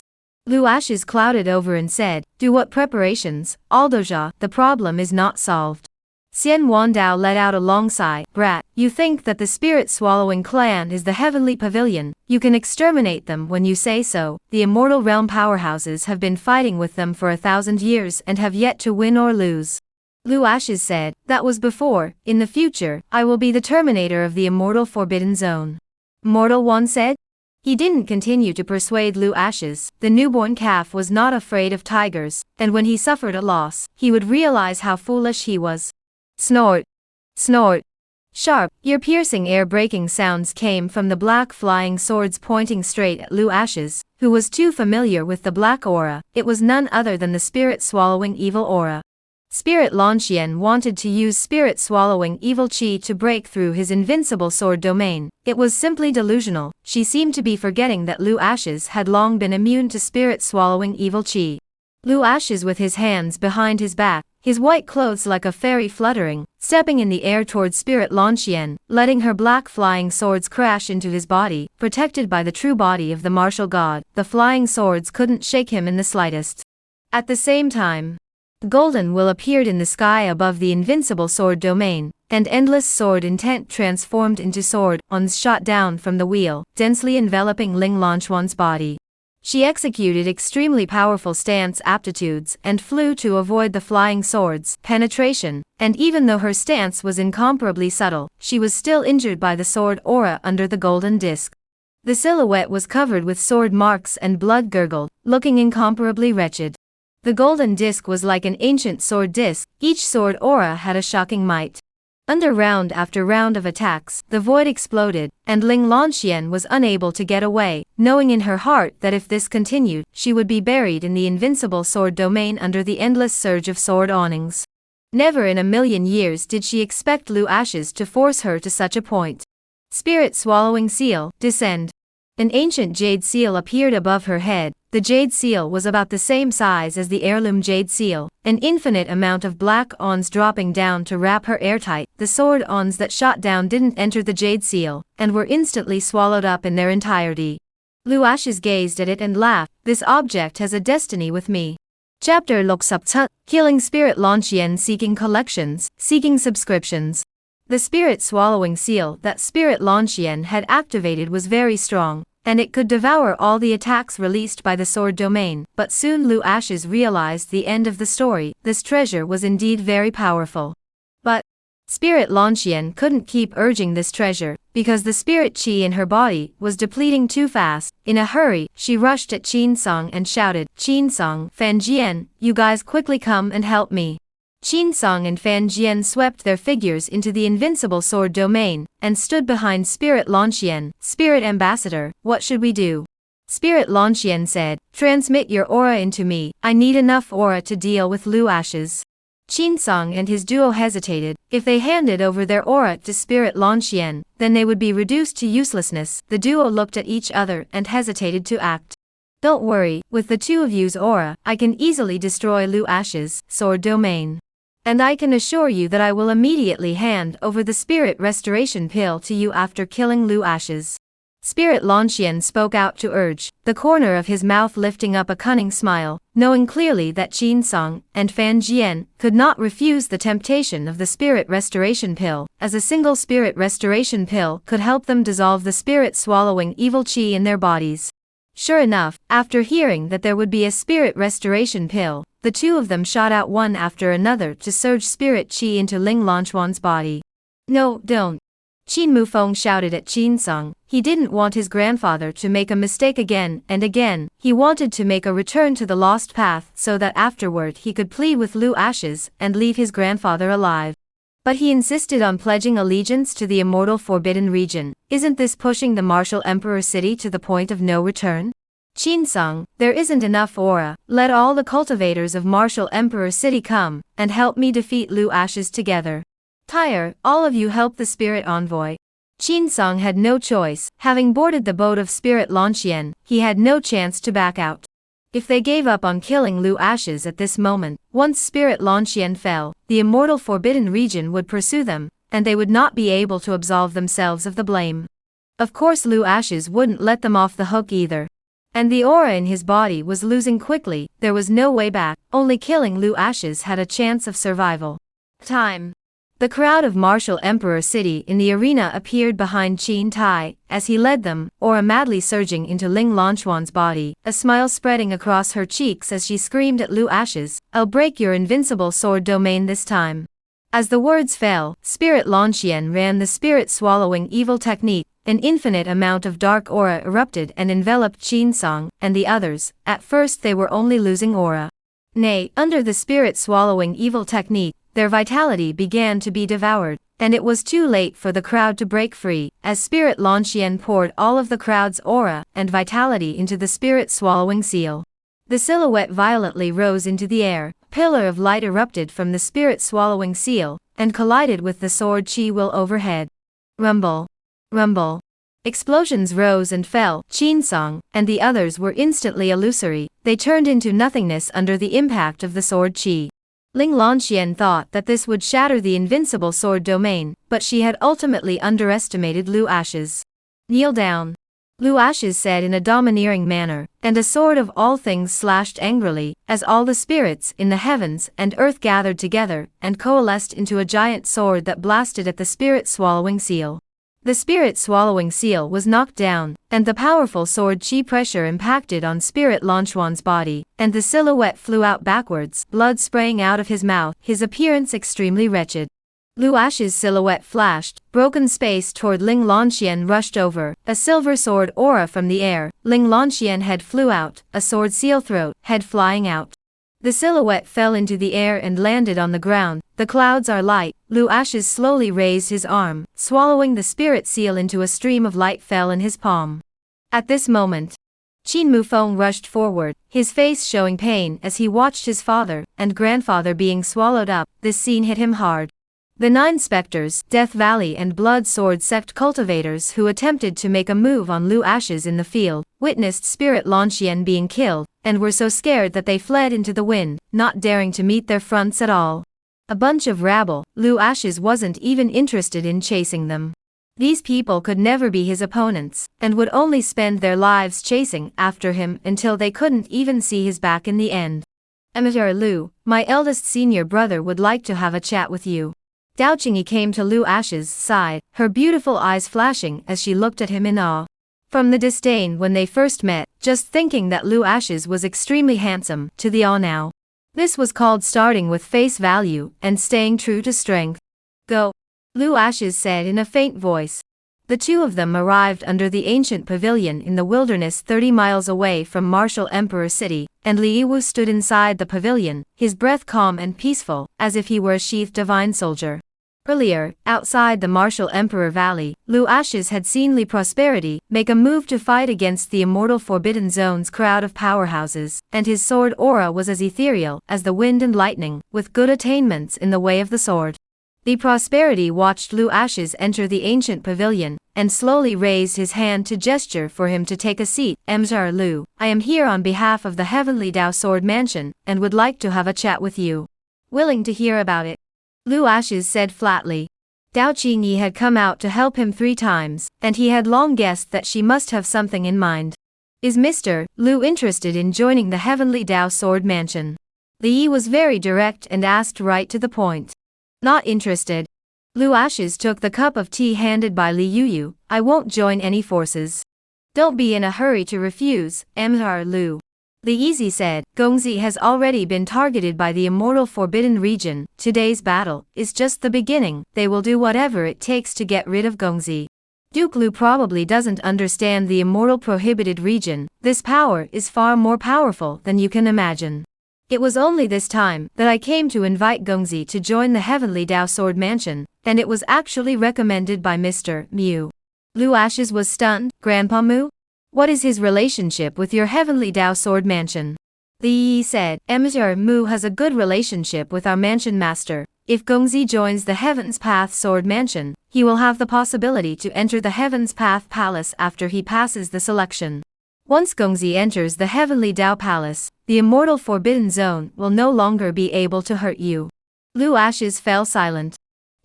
Lu Ashes clouded over and said, do what preparations, Aldoja, the problem is not solved. Xian Wandao let out a long sigh. Brat, you think that the spirit-swallowing clan is the heavenly pavilion, you can exterminate them when you say so. The immortal realm powerhouses have been fighting with them for 1,000 years and have yet to win or lose. Lu Ashes said, that was before, in the future, I will be the terminator of the immortal forbidden zone. Mortal One said. He didn't continue to persuade Lu Ashes. The newborn calf was not afraid of tigers, and when he suffered a loss, he would realize how foolish he was. Snort! Snort! Sharp, ear-piercing air-breaking sounds came from the black flying swords pointing straight at Lu Ashes, who was too familiar with the black aura. It was none other than the spirit-swallowing evil aura. Spirit Lanxian wanted to use spirit-swallowing evil qi to break through his invincible sword domain. It was simply delusional. She seemed to be forgetting that Lu Ashes had long been immune to spirit-swallowing evil qi. Lu Ashes with his hands behind his back, his white clothes like a fairy fluttering, stepping in the air towards Spirit Lanxian, letting her black flying swords crash into his body, protected by the true body of the martial god. The flying swords couldn't shake him in the slightest. At the same time, golden will appeared in the sky above the invincible sword domain, and endless sword intent transformed into sword ons shot down from the wheel, densely enveloping Ling Lanchuan's body. She executed extremely powerful stance aptitudes and flew to avoid the flying swords' penetration, and even though her stance was incomparably subtle, she was still injured by the sword aura under the golden disc. The silhouette was covered with sword marks and blood gurgled, looking incomparably wretched. The golden disc was like an ancient sword disc, each sword aura had a shocking might. Under round after round of attacks, the void exploded, and Ling Lanxian was unable to get away, knowing in her heart that if this continued, she would be buried in the invincible sword domain under the endless surge of sword awnings. Never in a million years did she expect Lu Ashes to force her to such a point. Spirit swallowing seal, descend. An ancient jade seal appeared above her head. The jade seal was about the same size as the heirloom jade seal, an infinite amount of black ons dropping down to wrap her airtight. The sword ons that shot down didn't enter the jade seal, and were instantly swallowed up in their entirety. Lu Ashes gazed at it and laughed. This object has a destiny with me. Chapter Lok Saptut, Killing Spirit Lanxian seeking collections, seeking subscriptions. The spirit swallowing seal that Spirit Lanxian had activated was very strong, and it could devour all the attacks released by the sword domain. But soon Lu Ashes realized the end of the story. This treasure was indeed very powerful. But Spirit Lanxian couldn't keep urging this treasure, because the spirit qi in her body was depleting too fast. In a hurry, she rushed at Qin Song and shouted, Qin Song, Fan Jian, you guys quickly come and help me. Qin Song and Fan Jian swept their figures into the invincible sword domain, and stood behind Spirit Lanxian. Spirit Ambassador, what should we do? Spirit Lanxian said, transmit your aura into me, I need enough aura to deal with Lu Ashes. Qin Song and his duo hesitated. If they handed over their aura to Spirit Lanxian, then they would be reduced to uselessness. The duo looked at each other and hesitated to act. Don't worry, with the two of you's aura, I can easily destroy Lu Ashes' sword domain. And I can assure you that I will immediately hand over the spirit restoration pill to you after killing Lu Ashes. Spirit Lanxian spoke out to urge, the corner of his mouth lifting up a cunning smile, knowing clearly that Qin Song and Fan Jian could not refuse the temptation of the spirit restoration pill, as a single spirit restoration pill could help them dissolve the spirit swallowing evil qi in their bodies. Sure enough, after hearing that there would be a spirit restoration pill, the two of them shot out one after another to surge spirit qi into Ling Lanchuan's body. No, don't. Qin Mufeng shouted at Qin Song. He didn't want his grandfather to make a mistake again and again. He wanted to make a return to the lost path so that afterward he could plead with Lu Ashes and leave his grandfather alive. But he insisted on pledging allegiance to the immortal forbidden region. Isn't this pushing the martial emperor city to the point of no return? Qin Song, there isn't enough aura. Let all the cultivators of martial emperor city come and help me defeat Lu Ashes together. Tyre, all of you help the spirit envoy. Qin Song had no choice. Having boarded the boat of Spirit Lanxian, he had no chance to back out. If they gave up on killing Lu Ashes at this moment, once Spirit Lanxian fell, the immortal forbidden region would pursue them, and they would not be able to absolve themselves of the blame. Of course Lu Ashes wouldn't let them off the hook either. And the aura in his body was losing quickly. There was no way back, only killing Lu Ashes had a chance of survival. Time. The crowd of martial Emperor City in the arena appeared behind Qin Tai, as he led them, aura madly surging into Ling Lanquan's body, a smile spreading across her cheeks as she screamed at Lu Ashes, "I'll break your invincible sword domain this time." As the words fell, Spirit Lanxian ran the spirit-swallowing evil technique. An infinite amount of dark aura erupted and enveloped Qin Song and the others. At first they were only losing aura. Nay, under the spirit-swallowing evil technique, their vitality began to be devoured, and it was too late for the crowd to break free, as Spirit Lanxian poured all of the crowd's aura and vitality into the spirit-swallowing seal. The silhouette violently rose into the air, a pillar of light erupted from the spirit-swallowing seal, and collided with the sword Qi Will overhead. Rumble. Rumble. Explosions rose and fell. Qin Song and the others were instantly illusory, they turned into nothingness under the impact of the sword Qi. Ling Lanxian thought that this would shatter the invincible sword domain, but she had ultimately underestimated Lu Ashes. "Kneel down," Lu Ashes said in a domineering manner, and a sword of all things slashed angrily, as all the spirits in the heavens and earth gathered together and coalesced into a giant sword that blasted at the spirit-swallowing seal. The spirit-swallowing seal was knocked down, and the powerful sword Qi pressure impacted on Spirit Lanquan's body, and the silhouette flew out backwards, blood spraying out of his mouth, his appearance extremely wretched. Lu Ashes' silhouette flashed, broken space toward Ling Lanxian rushed over, a silver sword aura from the air, Ling Lanxian head flew out, a sword seal throat, head flying out. The silhouette fell into the air and landed on the ground. "The clouds are light." Lu Ashes slowly raised his arm, swallowing the spirit seal into a stream of light fell in his palm. At this moment, Qin Mufeng rushed forward, his face showing pain as he watched his father and grandfather being swallowed up. This scene hit him hard. The 9 specters, Death Valley and Blood Sword sect cultivators who attempted to make a move on Lu Ashes in the field, witnessed Spirit Lanxian being killed, and were so scared that they fled into the wind, not daring to meet their fronts at all. A bunch of rabble. Lu Ashes wasn't even interested in chasing them. These people could never be his opponents, and would only spend their lives chasing after him until they couldn't even see his back in the end. "Amateur Lu, my eldest senior brother would like to have a chat with you." Dao Qingyi came to Lu Ashes' side, her beautiful eyes flashing as she looked at him in awe. From the disdain when they first met, just thinking that Lu Ashes was extremely handsome, to the awe now. This was called starting with face value and staying true to strength. "Go," Lu Ashes said in a faint voice. The two of them arrived under the ancient pavilion in the wilderness 30 miles away from martial Emperor City, and Li Yiwu stood inside the pavilion, his breath calm and peaceful, as if he were a sheathed divine soldier. Earlier, outside the martial Emperor Valley, Lu Ashes had seen Li Prosperity make a move to fight against the immortal Forbidden Zone's crowd of powerhouses, and his sword aura was as ethereal as the wind and lightning, with good attainments in the way of the sword. Li Prosperity watched Lu Ashes enter the ancient pavilion, and slowly raised his hand to gesture for him to take a seat. "Emperor Lu, I am here on behalf of the Heavenly Dao Sword Mansion, and would like to have a chat with you." "Willing to hear about it," Lu Ashes said flatly. Dao Qingyi had come out to help him 3 times, and he had long guessed that she must have something in mind. "Is Mr. Lu interested in joining the Heavenly Dao Sword Mansion?" Li Yi was very direct and asked right to the point. "Not interested." Lu Ashes took the cup of tea handed by Li Yuyu. "I won't join any forces." "Don't be in a hurry to refuse, Emperor Lu," Li Easy said. "Gongzi has already been targeted by the immortal Forbidden Region. Today's battle is just the beginning. They will do whatever it takes to get rid of Gongzi. Duke Lu probably doesn't understand the immortal Prohibited Region. This power is far more powerful than you can imagine. It was only this time that I came to invite Gongzi to join the Heavenly Dao Sword Mansion, and it was actually recommended by Mr. Mu." Lu Ashes was stunned. "Grandpa Mu? What is his relationship with your Heavenly Dao Sword Mansion?" Li Yi said, "Emperor Mu has a good relationship with our mansion master. If Gongzi joins the Heaven's Path Sword Mansion, he will have the possibility to enter the Heaven's Path Palace after he passes the selection. Once Gongzi enters the Heavenly Dao Palace, the immortal Forbidden Zone will no longer be able to hurt you." Lu Ashes fell silent.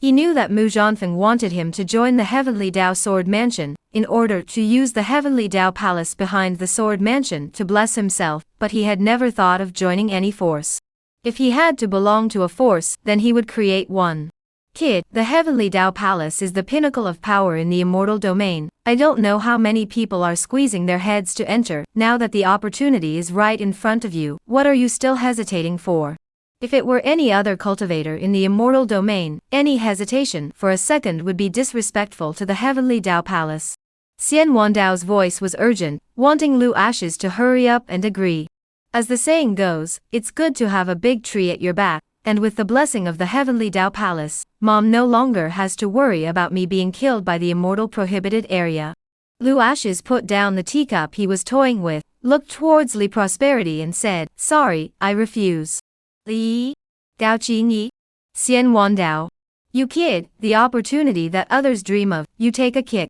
He knew that Mu Zhanfeng wanted him to join the Heavenly Dao Sword Mansion, in order to use the Heavenly Dao Palace behind the Sword Mansion to bless himself, but he had never thought of joining any force. If he had to belong to a force, then he would create one. Kid, the Heavenly Dao Palace is the pinnacle of power in the immortal domain. I don't know how many people are squeezing their heads to enter. Now that the opportunity is right in front of you, what are you still hesitating for? If it were any other cultivator in the immortal domain, any hesitation for a second would be disrespectful to the Heavenly Dao Palace. Xian Wandao's voice was urgent, wanting Lu Ashes to hurry up and agree. As the saying goes, it's good to have a big tree at your back, and with the blessing of the Heavenly Dao Palace, Mom no longer has to worry about me being killed by the immortal prohibited area. Lu Ashes put down the teacup he was toying with, looked towards Li Prosperity and said, "Sorry, I refuse." Li? Dao Qingyi? Xian Wandao. You kid, the opportunity that others dream of, you take a kick.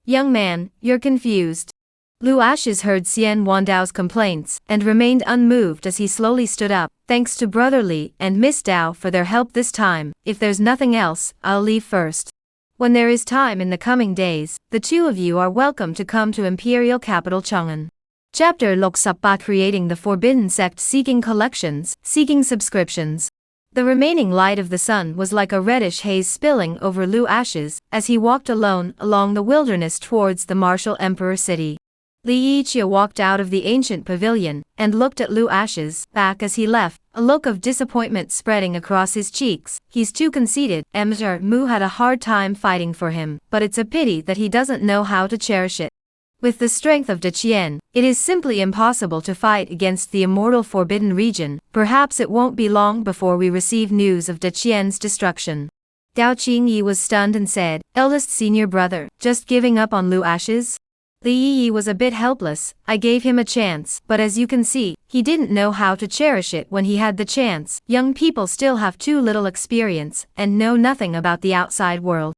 Young man, you're confused. Lu Ashes heard Xian Wandao's complaints, and remained unmoved as he slowly stood up. Thanks to Brother Li and Miss Dao for their help this time. If there's nothing else, I'll leave first. When there is time in the coming days, the two of you are welcome to come to imperial capital Chang'an. Chapter Loksapa Creating the Forbidden Sect. Seeking collections, seeking subscriptions. The remaining light of the sun was like a reddish haze spilling over Lu Ashes, as he walked alone along the wilderness towards the martial emperor city. Li Yiqia walked out of the ancient pavilion, and looked at Lu Ashes' back as he left, a look of disappointment spreading across his cheeks. He's too conceited. Emperor Mu had a hard time fighting for him, but it's a pity that he doesn't know how to cherish it. With the strength of Deqian, it is simply impossible to fight against the immortal forbidden region. Perhaps it won't be long before we receive news of Deqian's destruction. Dao Qingyi was stunned and said, "Eldest senior brother, just giving up on Lu Ashes?" Li Yi was a bit helpless. "I gave him a chance, but as you can see, he didn't know how to cherish it when he had the chance. Young people still have too little experience, and know nothing about the outside world.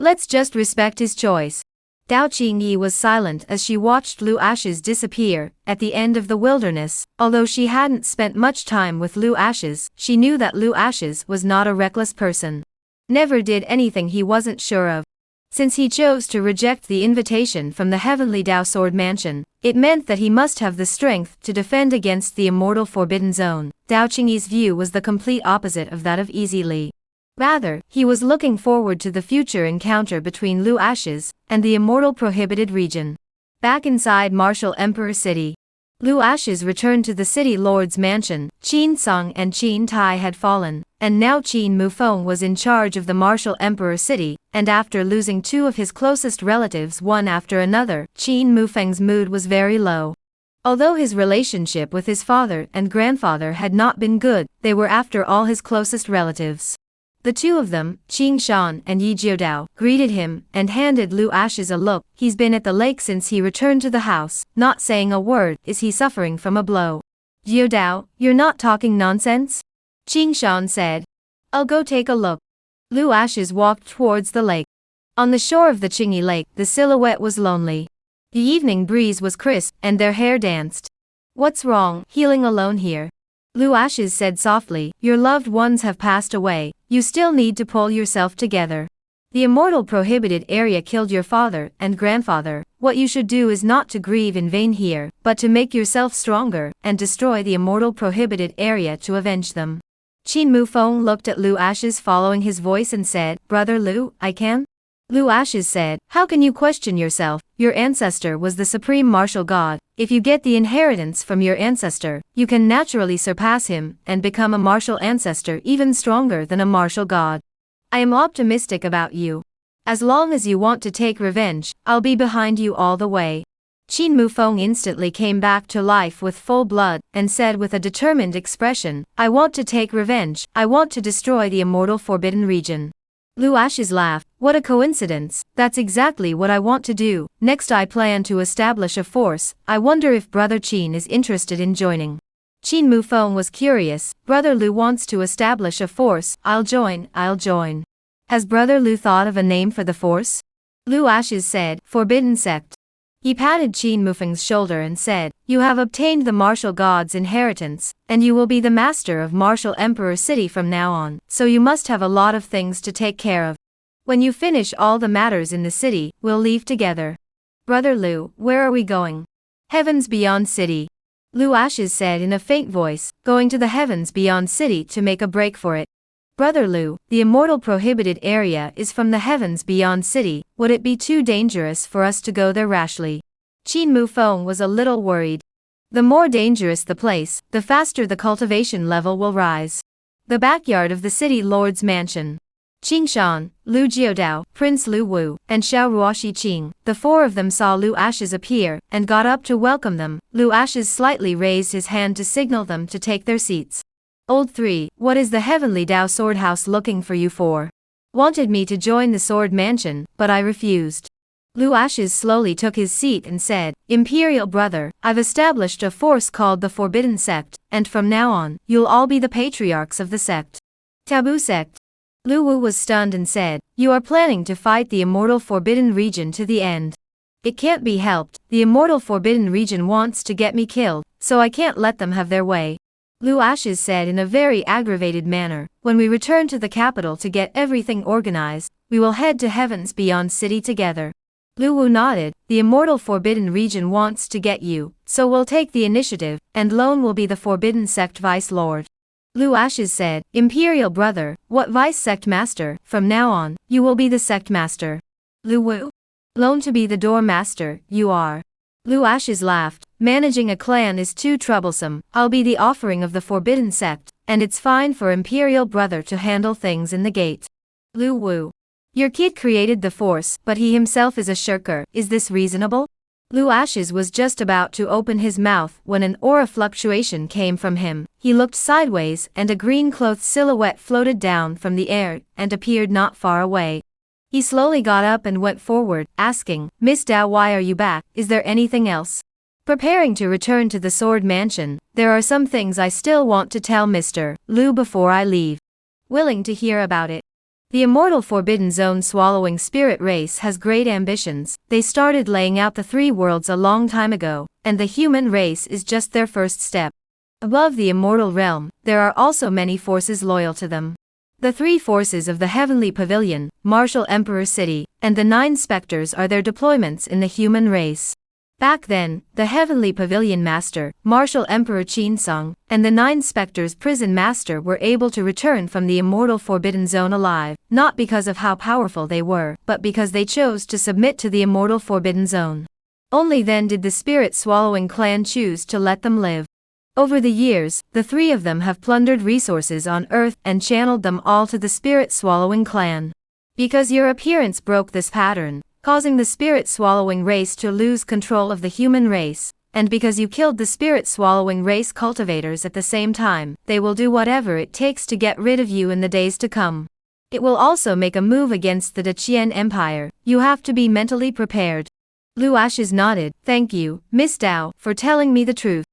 Let's just respect his choice." Dao Qingyi was silent as she watched Lu Ashes disappear at the end of the wilderness. Although she hadn't spent much time with Lu Ashes, she knew that Lu Ashes was not a reckless person. Never did anything he wasn't sure of. Since he chose to reject the invitation from the Heavenly Dao Sword Mansion, it meant that he must have the strength to defend against the immortal Forbidden Zone. Dao Qingyi's view was the complete opposite of that of Easy Li. Rather, he was looking forward to the future encounter between Lu Ashes and the immortal prohibited region. Back inside Martial Emperor City, Lu Ashes returned to the city lord's mansion. Qin Song and Qin Tai had fallen, and now Qin Mufeng was in charge of the Martial Emperor City, and after losing two of his closest relatives one after another, Qin Mufeng's mood was very low. Although his relationship with his father and grandfather had not been good, they were after all his closest relatives. The two of them, Qing Shan and Yi Jiudao, greeted him and handed Lu Ashes a look. He's been at the lake since he returned to the house, not saying a word. Is he suffering from a blow? Jiudao, you're not talking nonsense? Qing Shan said. I'll go take a look. Lu Ashes walked towards the lake. On the shore of the Qingyi Lake, the silhouette was lonely. The evening breeze was crisp, and their hair danced. What's wrong, healing alone here? Lu Ashes said softly, your loved ones have passed away, you still need to pull yourself together. The immortal prohibited area killed your father and grandfather. What you should do is not to grieve in vain here, but to make yourself stronger, and destroy the immortal prohibited area to avenge them. Qin Mufeng looked at Lu Ashes following his voice and said, Brother Lu, I can? Lu Ashes said, how can you question yourself? Your ancestor was the supreme martial god. If you get the inheritance from your ancestor, you can naturally surpass him and become a martial ancestor even stronger than a martial god. I am optimistic about you. As long as you want to take revenge, I'll be behind you all the way. Qin Mufeng instantly came back to life with full blood, and said with a determined expression, I want to take revenge, I want to destroy the immortal forbidden region. Lu Ashes laughed, what a coincidence, that's exactly what I want to do. Next I plan to establish a force. I wonder if Brother Qin is interested in joining. Qin Mufeng was curious. Brother Lu wants to establish a force. I'll join. Has Brother Lu thought of a name for the force? Lu Ashes said, Forbidden Sect. He patted Qin Mufeng's shoulder and said, You have obtained the martial god's inheritance, and you will be the master of martial emperor city from now on, so you must have a lot of things to take care of. When you finish all the matters in the city, we'll leave together. Brother Lu, where are we going? Heavens Beyond City. Lu Ashes said in a faint voice, going to the Heavens Beyond City to make a break for it. Brother Lu, the immortal prohibited area is from the Heavens Beyond City, would it be too dangerous for us to go there rashly? Qin Mufeng was a little worried. The more dangerous the place, the faster the cultivation level will rise. The backyard of the city lord's mansion. Qing Shan, Lu Jiodao, Prince Lu Wu, and Xiao Ruoxi Qing, the four of them saw Lu Ashes appear, and got up to welcome them. Lu Ashes slightly raised his hand to signal them to take their seats. Old 3, what is the Heavenly Dao Sword House looking for you for? Wanted me to join the Sword Mansion, but I refused. Lu Ashes slowly took his seat and said, Imperial brother, I've established a force called the Forbidden Sect, and from now on, you'll all be the patriarchs of the sect. Taboo Sect. Lu Wu was stunned and said, you are planning to fight the immortal Forbidden Region to the end. It can't be helped, the immortal Forbidden Region wants to get me killed, so I can't let them have their way. Lu Ashes said in a very aggravated manner, when we return to the capital to get everything organized, we will head to Heavens Beyond City together. Lu Wu nodded, the immortal Forbidden Region wants to get you, so we'll take the initiative, and Lone will be the Forbidden Sect Vice Lord. Lu Ashes said, Imperial brother, what Vice Sect Master, from now on, you will be the Sect Master. Lu Wu? Lone to be the Door Master, you are. Lu Ashes laughed, managing a clan is too troublesome, I'll be the offering of the Forbidden Sect, and it's fine for Imperial brother to handle things in the gate. Lu Wu. Your kid created the force, but he himself is a shirker, is this reasonable? Lu Ashes was just about to open his mouth when an aura fluctuation came from him. He looked sideways and a green-clothed silhouette floated down from the air and appeared not far away. He slowly got up and went forward, asking, Miss Dao, why are you back? Is there anything else? Preparing to return to the Sword Mansion, there are some things I still want to tell Mr. Lu before I leave. Willing to hear about it. The immortal Forbidden Zone swallowing spirit race has great ambitions. They started laying out the 3 worlds a long time ago, and the human race is just their first step. Above the immortal realm, there are also many forces loyal to them. The 3 forces of the Heavenly Pavilion, Martial Emperor City, and the 9 Spectres are their deployments in the human race. Back then, the Heavenly Pavilion Master, Martial Emperor Qin Song, and the 9 Spectres Prison Master were able to return from the immortal Forbidden Zone alive, not because of how powerful they were, but because they chose to submit to the immortal Forbidden Zone. Only then did the spirit-swallowing clan choose to let them live. Over the years, the 3 of them have plundered resources on Earth and channeled them all to the spirit-swallowing clan. Because your appearance broke this pattern, causing the spirit-swallowing race to lose control of the human race, and because you killed the spirit-swallowing race cultivators at the same time, they will do whatever it takes to get rid of you in the days to come. It will also make a move against the Daqian Empire. You have to be mentally prepared. Lu Ashes nodded, thank you, Miss Dao, for telling me the truth.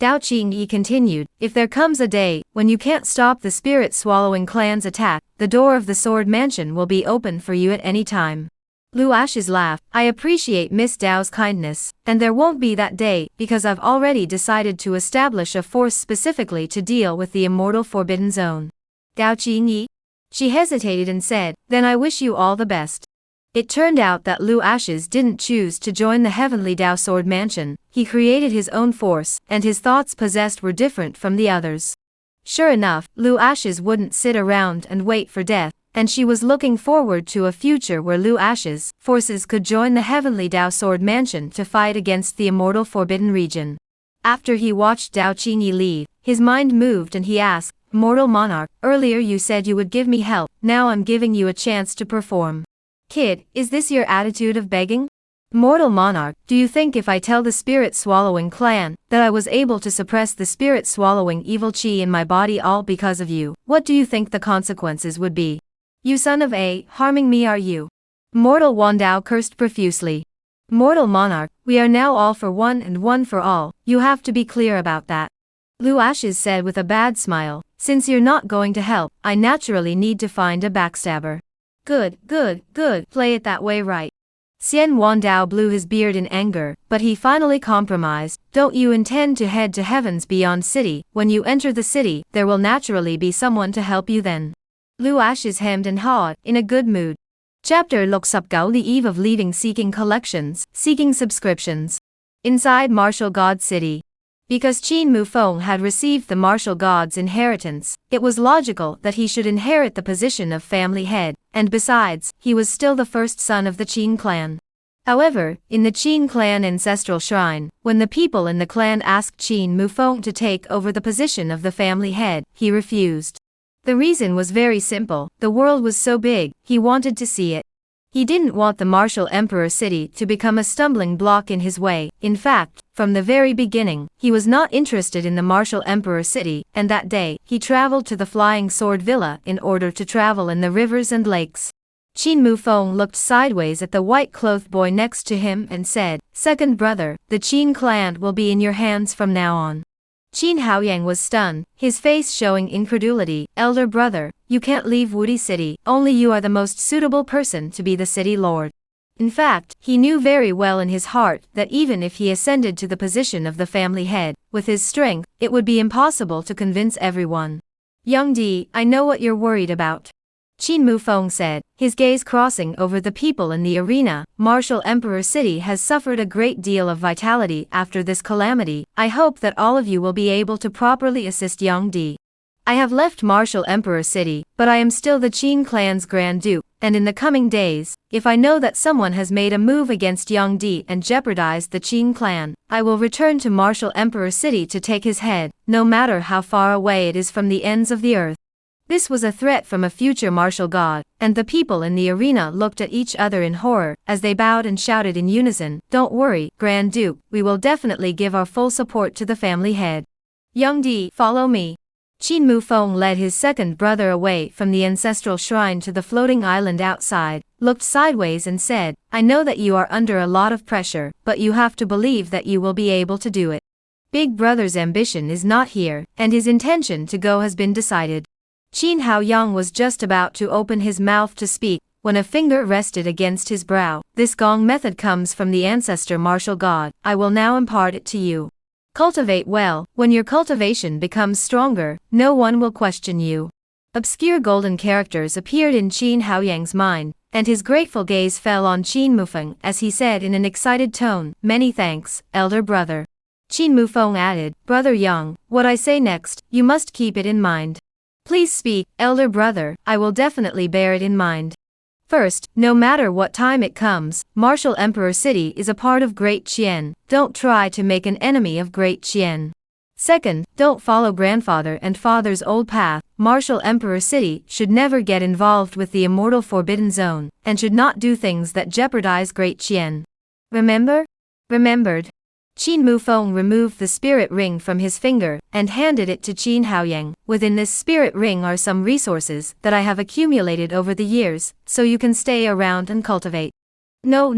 Dao Qingyi continued, if there comes a day when you can't stop the spirit-swallowing clan's attack, the door of the Sword Mansion will be open for you at any time. Lu Ashes laughed, I appreciate Miss Dao's kindness, and there won't be that day, because I've already decided to establish a force specifically to deal with the immortal Forbidden Zone. Dao Qingyi? She hesitated and said, then I wish you all the best. It turned out that Lu Ashes didn't choose to join the Heavenly Dao Sword Mansion, he created his own force, and his thoughts possessed were different from the others. Sure enough, Lu Ashes wouldn't sit around and wait for death, and she was looking forward to a future where Lu Ashes' forces could join the Heavenly Dao Sword Mansion to fight against the immortal Forbidden Region. After he watched Dao Qingyi leave, his mind moved and he asked, Mortal Monarch, earlier you said you would give me help, now I'm giving you a chance to perform. Kid, is this your attitude of begging? Mortal Monarch, do you think if I tell the spirit-swallowing clan that I was able to suppress the spirit-swallowing evil chi in my body all because of you, what do you think the consequences would be? You son of a, harming me are you? Mortal Wandao cursed profusely. Mortal Monarch, we are now all for one and one for all, you have to be clear about that. Lu Ashes said with a bad smile, since you're not going to help, I naturally need to find a backstabber. Good, good, good, play it that way right. Xian Wandao blew his beard in anger, but he finally compromised. Don't you intend to head to Heaven's Beyond City? When you enter the city, there will naturally be someone to help you then. Lu Ashes hemmed and hawed, in a good mood. Chapter Lok Sup Gao, the eve of leaving, seeking collections, seeking subscriptions. Inside Martial God City. Because Qin Mufeng had received the martial god's inheritance, it was logical that he should inherit the position of family head, and besides, he was still the first son of the Qin clan. However, in the Qin clan ancestral shrine, when the people in the clan asked Qin Mufeng to take over the position of the family head, he refused. The reason was very simple: the world was so big, he wanted to see it. He didn't want the martial emperor city to become a stumbling block in his way. In fact, from the very beginning, he was not interested in the martial emperor city, and that day, he traveled to the Flying Sword Villa in order to travel in the rivers and lakes. Qin Mufeng looked sideways at the white-clothed boy next to him and said, "Second brother, the Qin clan will be in your hands from now on." Qin Haoyang was stunned, his face showing incredulity. "Elder brother, you can't leave Wudi City, only you are the most suitable person to be the city lord." In fact, he knew very well in his heart that even if he ascended to the position of the family head, with his strength, it would be impossible to convince everyone. "Young Di, I know what you're worried about," Qin Mufeng said, his gaze crossing over the people in the arena. "Martial Emperor City has suffered a great deal of vitality after this calamity. I hope that all of you will be able to properly assist Young Di. I have left Martial Emperor City, but I am still the Qin clan's Grand Duke, and in the coming days, if I know that someone has made a move against Young Di and jeopardized the Qin clan, I will return to Martial Emperor City to take his head, no matter how far away it is from the ends of the earth." This was a threat from a future martial god, and the people in the arena looked at each other in horror, as they bowed and shouted in unison, "Don't worry, Grand Duke, we will definitely give our full support to the family head. Young Di, follow me." Qin Mufeng led his second brother away from the ancestral shrine to the floating island outside, looked sideways and said, "I know that you are under a lot of pressure, but you have to believe that you will be able to do it. Big brother's ambition is not here, and his intention to go has been decided." Qin Haoyang was just about to open his mouth to speak, when a finger rested against his brow. "This gong method comes from the ancestor martial god. I will now impart it to you. Cultivate well. When your cultivation becomes stronger, no one will question you." Obscure golden characters appeared in Qin Haoyang's mind, and his grateful gaze fell on Qin Mufeng as he said in an excited tone, "Many thanks, elder brother." Qin Mufeng added, "Brother Yang, what I say next, you must keep it in mind. Please speak, elder brother, I will definitely bear it in mind. First, no matter what time it comes, Martial Emperor City is a part of Great Qian. Don't try to make an enemy of Great Qian. Second, don't follow grandfather and father's old path. Martial Emperor City should never get involved with the immortal Forbidden Zone, and should not do things that jeopardize Great Qian. Remember?" Remembered. Qin Mufeng removed the spirit ring from his finger, and handed it to Qin Haoyang. "Within this spirit ring are some resources that I have accumulated over the years, so you can stay around and cultivate." No,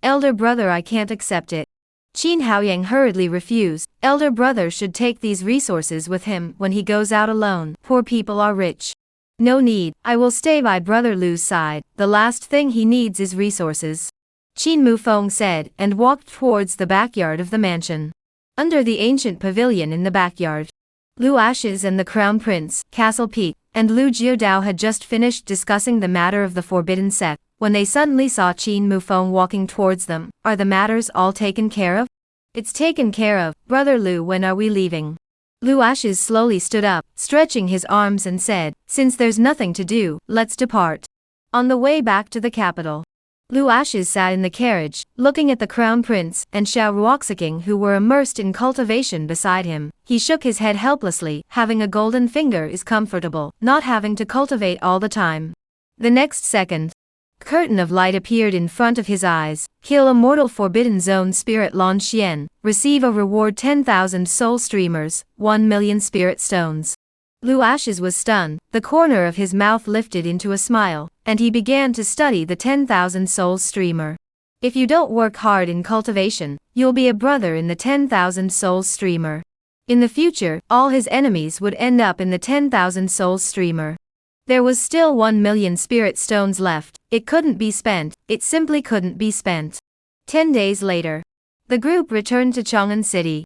elder brother, I can't accept it." Qin Haoyang hurriedly refused. "Elder brother should take these resources with him when he goes out alone. Poor people are rich." "No need, I will stay by brother Lu's side. The last thing he needs is resources," Qin Mufeng said, and walked towards the backyard of the mansion. Under the ancient pavilion in the backyard, Lu Ashes and the Crown Prince, Castle Peak, and Lu Jiudao had just finished discussing the matter of the forbidden sect, when they suddenly saw Qin Mufeng walking towards them. "Are the matters all taken care of?" "It's taken care of, brother Lu. When are we leaving?" Lu Ashes slowly stood up, stretching his arms and said, "Since there's nothing to do, let's depart." On the way back to the capital, Lu Ashes sat in the carriage, looking at the Crown Prince and Xiao Ruoxiking, who were immersed in cultivation beside him. He shook his head helplessly. Having a golden finger is comfortable, not having to cultivate all the time. The next second, a curtain of light appeared in front of his eyes. "Kill immortal Forbidden Zone Spirit Lan Xian. Receive a reward 10,000 soul streamers, 1 million spirit stones." Lu Ashes was stunned, the corner of his mouth lifted into a smile, and he began to study the 10,000 souls streamer. If you don't work hard in cultivation, you'll be a brother in the 10,000 souls streamer. In the future, all his enemies would end up in the 10,000 souls streamer. There was still 1 million spirit stones left. It couldn't be spent, it simply couldn't be spent. 10 days later, the group returned to Chang'an City.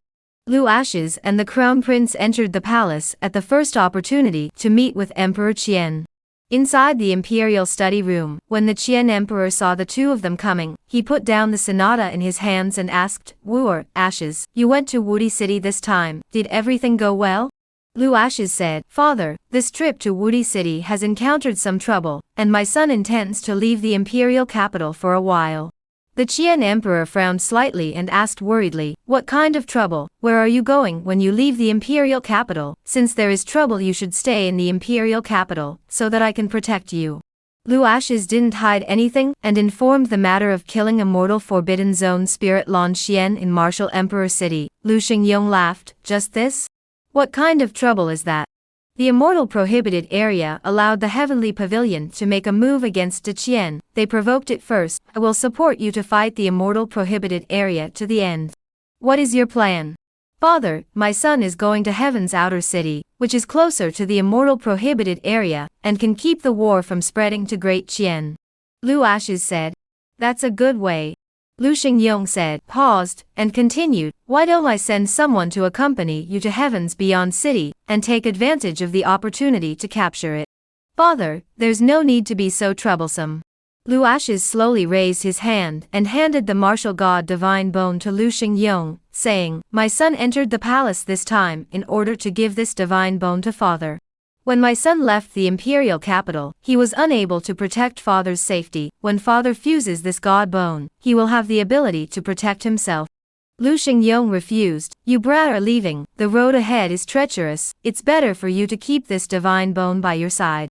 Lu Ashes and the Crown Prince entered the palace at the first opportunity to meet with Emperor Qian. Inside the imperial study room, when the Qian emperor saw the two of them coming, he put down the sonata in his hands and asked, "Wu Ashes, you went to Wudi City this time, did everything go well?" Lu Ashes said, "Father, this trip to Wudi City has encountered some trouble, and my son intends to leave the imperial capital for a while." The Qian emperor frowned slightly and asked worriedly, "What kind of trouble? Where are you going when you leave the imperial capital? Since there is trouble, you should stay in the imperial capital, so that I can protect you." Lu Ashes didn't hide anything, and informed the matter of killing immortal Forbidden Zone spirit Lan Xian in Martial Emperor City. Lu Xingyong laughed, "Just this? What kind of trouble is that?" The immortal prohibited area allowed the heavenly pavilion to make a move against De Qian. They provoked it first. "I will support you to fight the immortal prohibited area to the end." "What is your plan?" "Father, my son is going to Heaven's outer city, which is closer to the immortal prohibited area, and can keep the war from spreading to Great Qian." Lu Ashes said, "That's a good way." Lu Xingyong said, paused, and continued, "Why don't I send someone to accompany you to Heaven's Beyond City, and take advantage of the opportunity to capture it?" "Father, there's no need to be so troublesome." Lu Ashes slowly raised his hand and handed the martial god divine bone to Lu Xingyong, saying, "My son entered the palace this time in order to give this divine bone to father. When my son left the imperial capital, he was unable to protect father's safety. When father fuses this god bone, he will have the ability to protect himself." Lu Xingyong refused. "You brat are leaving, the road ahead is treacherous, it's better for you to keep this divine bone by your side."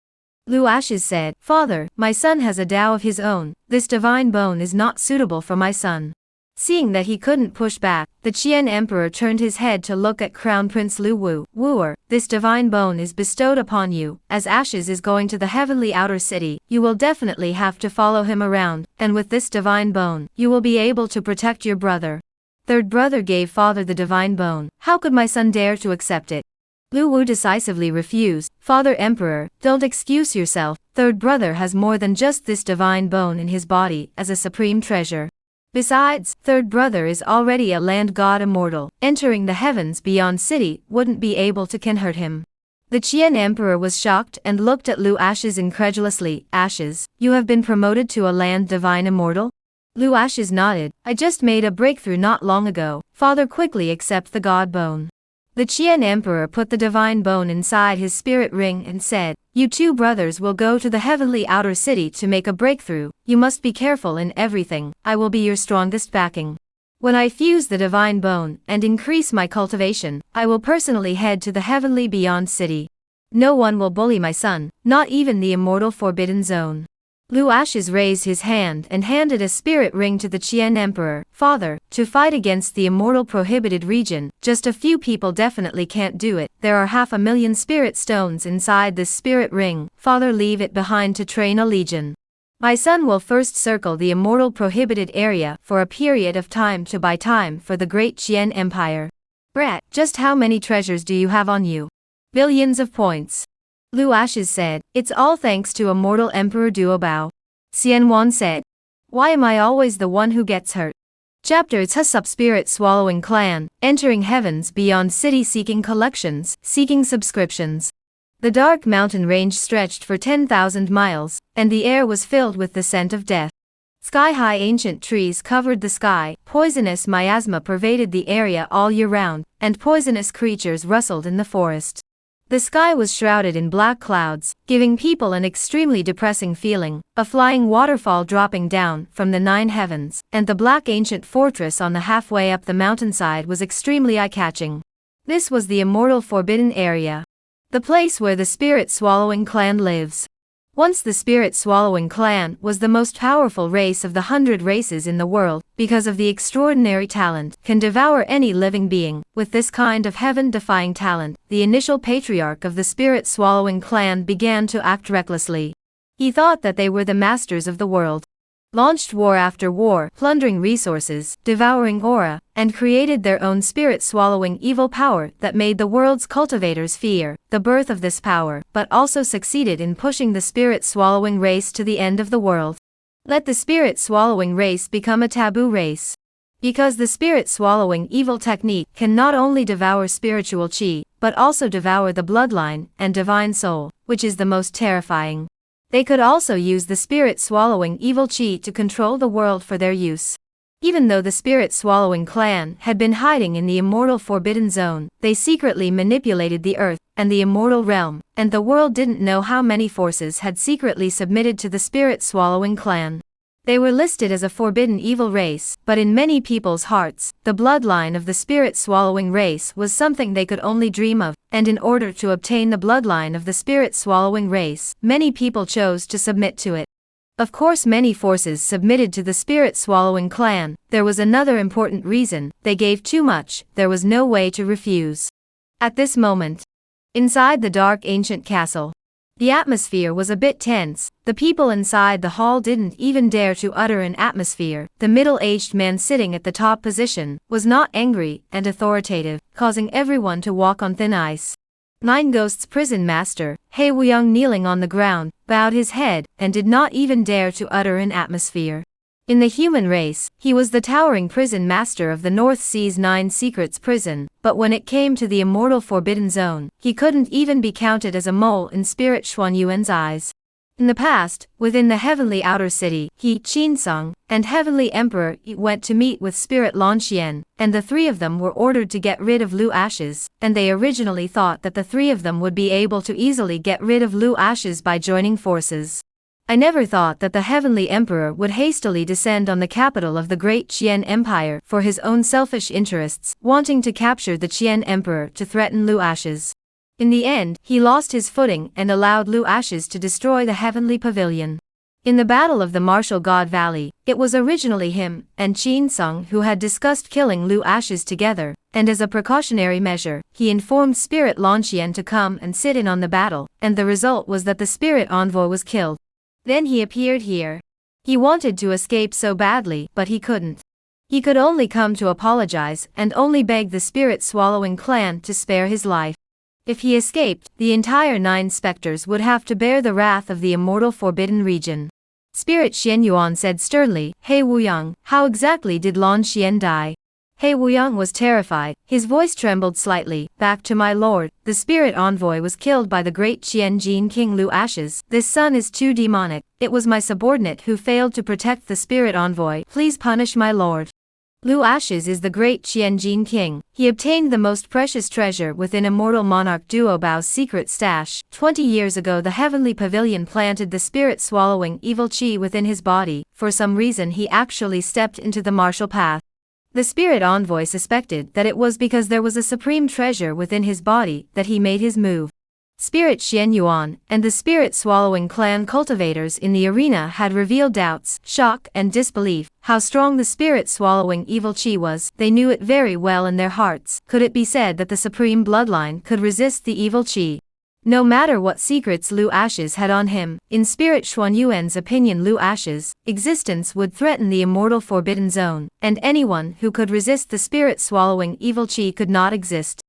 Lu Ashes said, "Father, my son has a Tao of his own, this divine bone is not suitable for my son." Seeing that he couldn't push back, the Qian emperor turned his head to look at Crown Prince Lu Wu. "Wooer, this divine bone is bestowed upon you, as Ashes is going to the heavenly outer city, you will definitely have to follow him around, and with this divine bone, you will be able to protect your brother." Third brother gave father the divine bone, how could my son dare to accept it? Lu Wu decisively refused. "Father Emperor, don't excuse yourself, third brother has more than just this divine bone in his body as a supreme treasure. Besides, third brother is already a land god immortal, entering the Heavens Beyond City wouldn't be able to can hurt him." The Qian emperor was shocked and looked at Lu Ashes incredulously. "Ashes, you have been promoted to a land divine immortal?" Lu Ashes nodded. "I just made a breakthrough not long ago. Father, quickly accept the god bone." The Qian emperor put the divine bone inside his spirit ring and said, "You two brothers will go to the heavenly outer city to make a breakthrough. You must be careful in everything. I will be your strongest backing. When I fuse the divine bone and increase my cultivation, I will personally head to the heavenly Beyond City. No one will bully my son, not even the immortal Forbidden Zone." Lu Ashes raised his hand and handed a spirit ring to the Qian emperor. "Father, to fight against the immortal prohibited region, just a few people definitely can't do it. There are 500,000 spirit stones inside this spirit ring. Father, leave it behind to train a legion. My son will first circle the immortal prohibited area for a period of time to buy time for the great Qian Empire." "Brat, just how many treasures do you have on you?" "Billions of points." Lu Ashes said, "It's all thanks to immortal Emperor Duobao." Xianwan said, "Why am I always the one who gets hurt?" Chapter 2 Sub-Spirit Swallowing Clan, entering Heavens Beyond City seeking collections, seeking subscriptions. The dark mountain range stretched for 10,000 miles, and the air was filled with the scent of death. Sky-high ancient trees covered the sky, poisonous miasma pervaded the area all year round, and poisonous creatures rustled in the forest. The sky was shrouded in black clouds, giving people an extremely depressing feeling, a flying waterfall dropping down from the 9 heavens, and the black ancient fortress on the halfway up the mountainside was extremely eye-catching. This was the immortal forbidden area. The place where the spirit-swallowing clan lives. Once the spirit-swallowing clan was the most powerful race of the 100 races in the world, because of the extraordinary talent, can devour any living being. With this kind of heaven-defying talent, the initial patriarch of the spirit-swallowing clan began to act recklessly. He thought that they were the masters of the world. launched war after war, plundering resources, devouring aura, and created their own spirit-swallowing evil power that made the world's cultivators fear the birth of this power, but also succeeded in pushing the spirit-swallowing race to the end of the world. Let the spirit-swallowing race become a taboo race. Because the spirit-swallowing evil technique can not only devour spiritual chi, but also devour the bloodline and divine soul, which is the most terrifying. They could also use the spirit-swallowing evil chi to control the world for their use. Even though the spirit-swallowing clan had been hiding in the immortal forbidden zone, they secretly manipulated the earth and the immortal realm, and the world didn't know how many forces had secretly submitted to the spirit-swallowing clan. They were listed as a forbidden evil race, but in many people's hearts, the bloodline of the spirit-swallowing race was something they could only dream of, and in order to obtain the bloodline of the spirit-swallowing race, many people chose to submit to it. Of course, many forces submitted to the spirit-swallowing clan. There was another important reason: they gave too much, there was no way to refuse. At this moment, inside the dark ancient castle, the atmosphere was a bit tense. The people inside the hall didn't even dare to utter an atmosphere. The middle-aged man sitting at the top position was not angry and authoritative, causing everyone to walk on thin ice. Nine Ghosts' prison master, He Wuyang, kneeling on the ground, bowed his head and did not even dare to utter an atmosphere. In the human race, he was the towering prison master of the North Sea's 9 Secrets prison, but when it came to the immortal forbidden zone, he couldn't even be counted as a mole in Spirit Xuanyuan's eyes. In the past, within the heavenly outer city, he, Qin Sung, and Heavenly Emperor Yi went to meet with Spirit Lan Xian, and the three of them were ordered to get rid of Lu Ashes, and they originally thought that the three of them would be able to easily get rid of Lu Ashes by joining forces. I never thought that the Heavenly Emperor would hastily descend on the capital of the great Qian Empire for his own selfish interests, wanting to capture the Qian Emperor to threaten Lu Ashes. In the end, he lost his footing and allowed Lu Ashes to destroy the Heavenly Pavilion. In the Battle of the Martial God Valley, it was originally him and Qin Sung who had discussed killing Lu Ashes together, and as a precautionary measure, he informed Spirit Lan Xian to come and sit in on the battle, and the result was that the spirit envoy was killed. Then he appeared here. He wanted to escape so badly, but he couldn't. He could only come to apologize and only beg the spirit-swallowing clan to spare his life. If he escaped, the entire 9 specters would have to bear the wrath of the immortal forbidden region. Spirit Xianyuan said sternly, He Wuyang, how exactly did Lan Xian die? He Wuyang was terrified, his voice trembled slightly. Back to my lord, the spirit envoy was killed by the great Qian Jin King Lu Ashes. This son is too demonic. It was my subordinate who failed to protect the spirit envoy. Please punish my lord. Lu Ashes is the great Qian Jin King. He obtained the most precious treasure within immortal monarch Duo Bao's secret stash. 20 years ago the heavenly pavilion planted the spirit-swallowing evil chi within his body. For some reason he actually stepped into the martial path. The spirit envoy suspected that it was because there was a supreme treasure within his body that he made his move. Spirit Xianyuan and the spirit-swallowing clan cultivators in the arena had revealed doubts, shock, and disbelief. How strong the spirit-swallowing evil chi was, they knew it very well in their hearts. Could it be said that the supreme bloodline could resist the evil chi? No matter what secrets Lu Ashes had on him, in Spirit Xuanyuan's opinion Lu Ashes' existence would threaten the immortal forbidden zone, and anyone who could resist the spirit-swallowing evil chi could not exist.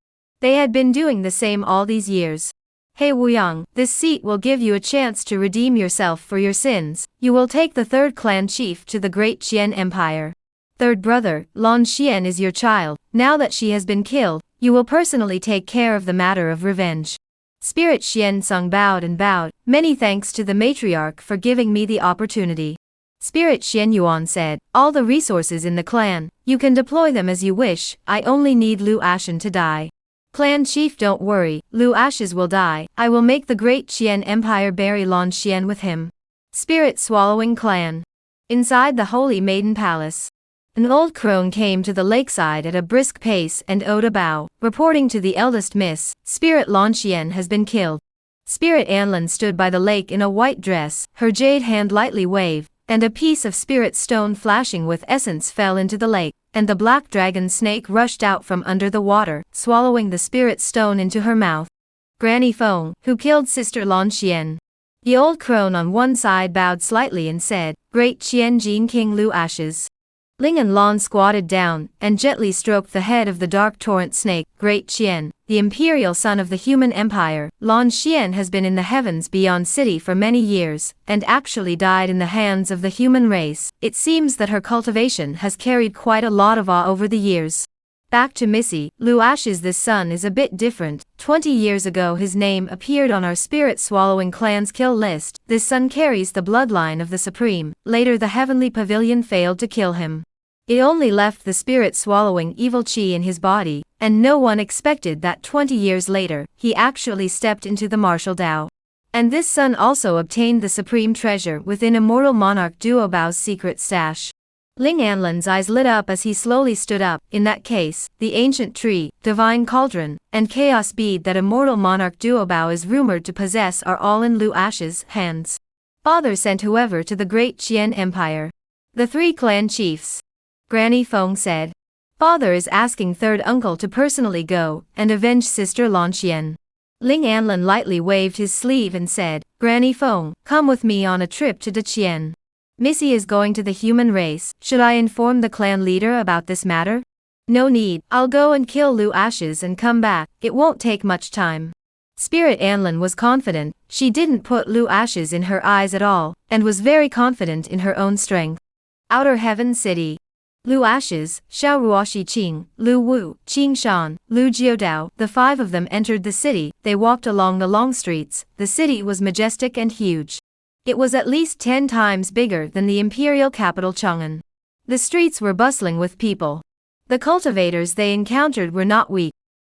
They had been doing the same all these years. He Wuyang, this seat will give you a chance to redeem yourself for your sins. You will take the 3rd clan chief to the great Qian Empire. 3rd brother, Lan Xian is your child. Now that she has been killed, you will personally take care of the matter of revenge. Spirit Xian Sung bowed and bowed. Many thanks to the matriarch for giving me the opportunity. Spirit Xianyuan said, all the resources in the clan, you can deploy them as you wish. I only need Lu Ashen to die. Clan chief, don't worry, Lu Ashes will die. I will make the great Qian Empire bury Lan Xian with him. Spirit swallowing clan. Inside the Holy Maiden Palace, an old crone came to the lakeside at a brisk pace and owed a bow, reporting to the eldest miss, Spirit Lan Xian has been killed. Spirit Anlin stood by the lake in a white dress, her jade hand lightly waved, and a piece of spirit stone flashing with essence fell into the lake, and the black dragon snake rushed out from under the water, swallowing the spirit stone into her mouth. Granny Feng, who killed Sister Lan Xian? The old crone on one side bowed slightly and said, "Great Qian Jin King Lu Ashes." Ling and Lan squatted down and gently stroked the head of the dark torrent snake. "Great Qian, the imperial son of the human empire, Lan Xian has been in the heavens beyond city for many years, and actually died in the hands of the human race. It seems that her cultivation has carried quite a lot of awe over the years." Back to Missy, Lu Ashes. "This son is a bit different. 20 years ago his name appeared on our spirit-swallowing clan's kill list. This son carries the bloodline of the Supreme. Later the Heavenly Pavilion failed to kill him. It only left the spirit-swallowing evil chi in his body, and no one expected that 20 years later, he actually stepped into the martial Tao. And this son also obtained the supreme treasure within Immortal Monarch Duobao's secret stash." Ling Anlan's eyes lit up as he slowly stood up. "In that case, the ancient tree, divine cauldron, and chaos bead that Immortal Monarch Duobao is rumored to possess are all in Lu Ash's hands. Father sent whoever to the great Qian Empire." The 3 clan chiefs. Granny Feng said. "Father is asking third uncle to personally go and avenge sister Lan Xian." Ling Anlan lightly waved his sleeve and said, "Granny Feng, come with me on a trip to Daqian. Missy is going to the human race. Should I inform the clan leader about this matter?" "No need, I'll go and kill Lu Ashes and come back. It won't take much time." Spirit Anlan was confident. She didn't put Lu Ashes in her eyes at all, and was very confident in her own strength. Outer Heaven City. Lu Ashes, Xiao Ruoxi Qing, Lu Wu, Qing Shan, Lu Jiodao, the 5 of them entered the city. They walked along the long streets. The city was majestic and huge. It was at least 10 times bigger than the imperial capital Chang'an. The streets were bustling with people. The cultivators they encountered were not weak.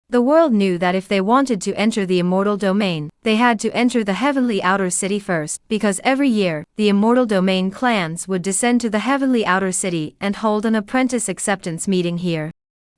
The world knew that if they wanted to enter the immortal domain, they had to enter the heavenly outer city first, because every year, the immortal domain clans would descend to the heavenly outer city and hold an apprentice acceptance meeting here.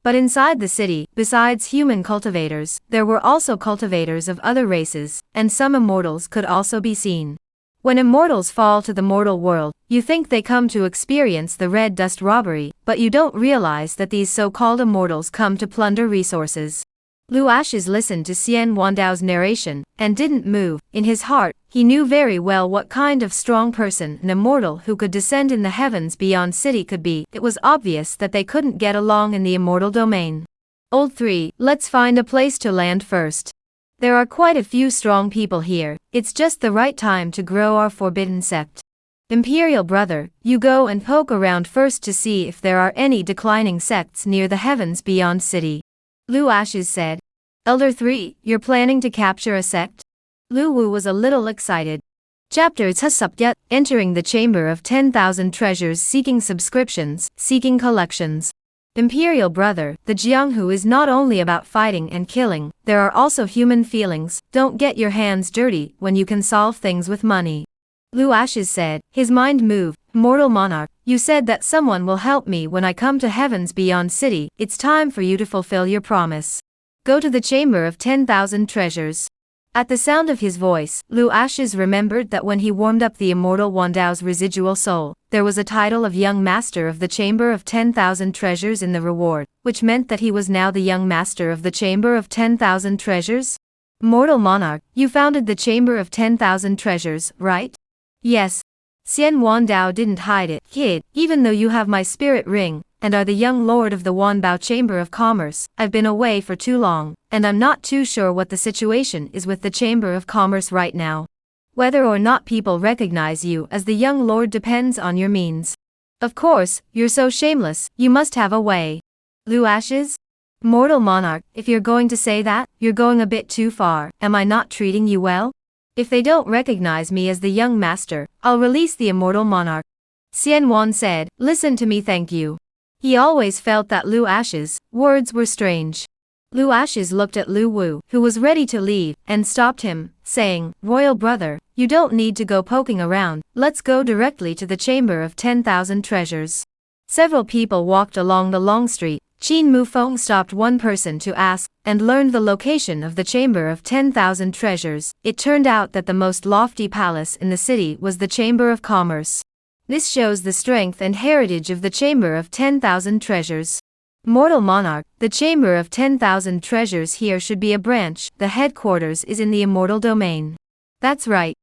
But inside the city, besides human cultivators, there were also cultivators of other races, and some immortals could also be seen. When immortals fall to the mortal world, you think they come to experience the red dust robbery, but you don't realize that these so-called immortals come to plunder resources. Lu Ashes listened to Xian Wandao's narration, and didn't move. In his heart, he knew very well what kind of strong person an immortal who could descend in the heavens beyond city could be. It was obvious that they couldn't get along in the immortal domain. "Old 3, let's find a place to land first. There are quite a few strong people here. It's just the right time to grow our forbidden sect. Imperial brother, you go and poke around first to see if there are any declining sects near the heavens beyond city." Lu Ashes said. "Elder 3, you're planning to capture a sect?" Lu Wu was a little excited. Chapter Tsup, entering the chamber of 10,000 treasures, seeking subscriptions, seeking collections. Imperial brother, the Jianghu is not only about fighting and killing, there are also human feelings. Don't get your hands dirty when you can solve things with money." Lu Ashes said. His mind moved. "Mortal monarch, you said that someone will help me when I come to heavens beyond city. It's time for you to fulfill your promise. Go to the chamber of 10,000 treasures." At the sound of his voice, Lu Ashes remembered that when he warmed up the immortal Wandao's residual soul, there was a title of Young Master of the Chamber of 10,000 Treasures in the reward, which meant that he was now the Young Master of the Chamber of 10,000 Treasures? "Mortal monarch, you founded the Chamber of 10,000 Treasures, right?" "Yes." Xian Wandao didn't hide it. "Kid, even though you have my spirit ring, and are the young lord of the Wanbao Chamber of Commerce, I've been away for too long, and I'm not too sure what the situation is with the Chamber of Commerce right now. Whether or not people recognize you as the young lord depends on your means. Of course, you're so shameless, you must have a way." Lu Ashes? "Mortal monarch, if you're going to say that, you're going a bit too far. Am I not treating you well? If they don't recognize me as the young master, I'll release the immortal monarch." Xian Wan said, "Listen to me, thank you." He always felt that Lu Ashes' words were strange. Lu Ashes looked at Lu Wu, who was ready to leave, and stopped him, saying, "Royal brother, you don't need to go poking around, let's go directly to the chamber of 10,000 treasures." Several people walked along the long street. Qin Mufeng stopped one person to ask, and learned the location of the chamber of 10,000 treasures. It turned out that the most lofty palace in the city was the Chamber of Commerce. This shows the strength and heritage of the Chamber of 10,000 Treasures. "Mortal monarch, the Chamber of 10,000 Treasures here should be a branch. The headquarters is in the immortal domain." "That's right."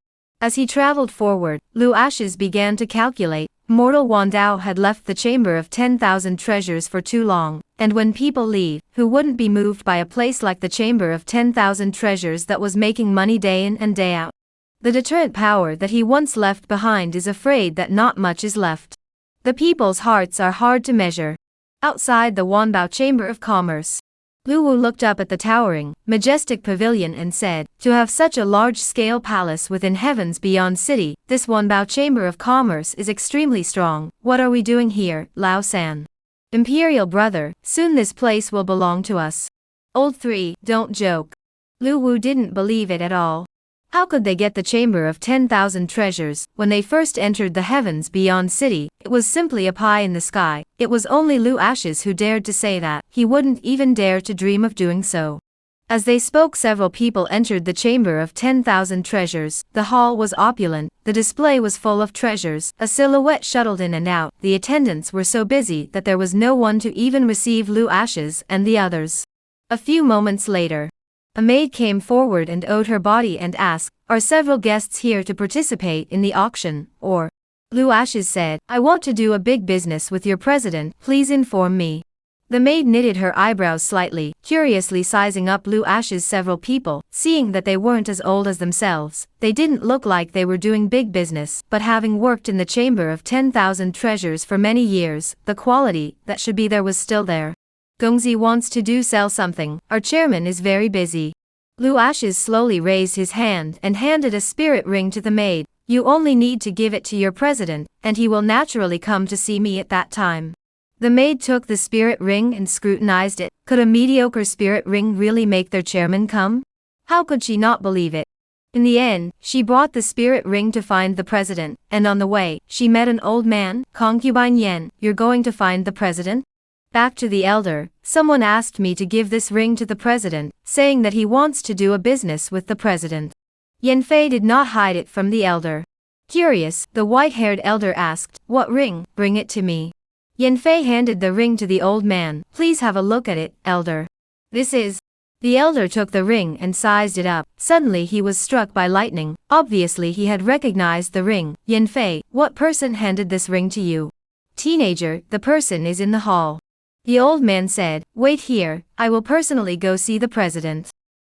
As he traveled forward, Lu Ashes began to calculate. Mortal Wan Dao had left the chamber of 10,000 treasures for too long, and when people leave, who wouldn't be moved by a place like the chamber of 10,000 treasures that was making money day in and day out? The deterrent power that he once left behind is afraid that not much is left. The people's hearts are hard to measure. Outside the Wanbao Chamber of Commerce, Lu Wu looked up at the towering, majestic pavilion and said, "To have such a large-scale palace within heavens beyond city, this Wanbao Chamber of Commerce is extremely strong. What are we doing here, Lao San? Imperial brother, soon this place will belong to us." Old 3, don't joke. Lu Wu didn't believe it at all. How could they get the chamber of 10,000 treasures? When they first entered the heavens beyond city, it was simply a pie in the sky. It was only Lu Ashes who dared to say that. He wouldn't even dare to dream of doing so. As they spoke, several people entered the chamber of 10,000 treasures. The hall was opulent, the display was full of treasures, a silhouette shuttled in and out. The attendants were so busy that there was no one to even receive Lu Ashes and the others. A few moments later, a maid came forward and owed her body and asked, "Are several guests here to participate in the auction, or?" Lu Ashes said, "I want to do a big business with your president, please inform me." The maid knitted her eyebrows slightly, curiously sizing up Lu Ashes. Several people, seeing that they weren't as old as themselves, they didn't look like they were doing big business, but having worked in the chamber of 10,000 treasures for many years, the quality that should be there was still there. "Gongzi wants to sell something, our chairman is very busy." Lu Ashes slowly raised his hand and handed a spirit ring to the maid. "You only need to give it to your president, and he will naturally come to see me at that time." The maid took the spirit ring and scrutinized it. Could a mediocre spirit ring really make their chairman come? How could she not believe it? In the end, she brought the spirit ring to find the president, and on the way, she met an old man. "Concubine Yen, you're going to find the president?" Back to the elder, "Someone asked me to give this ring to the president, saying that he wants to do a business with the president." Yen Fei did not hide it from the elder. Curious, the white-haired elder asked, "What ring? Bring it to me." Yen Fei handed the ring to the old man. "Please have a look at it, elder. This is..." The elder took the ring and sized it up. Suddenly he was struck by lightning. Obviously he had recognized the ring. "Yen Fei, what person handed this ring to you?" "Teenager, the person is in the hall." The old man said, "Wait here, I will personally go see the president."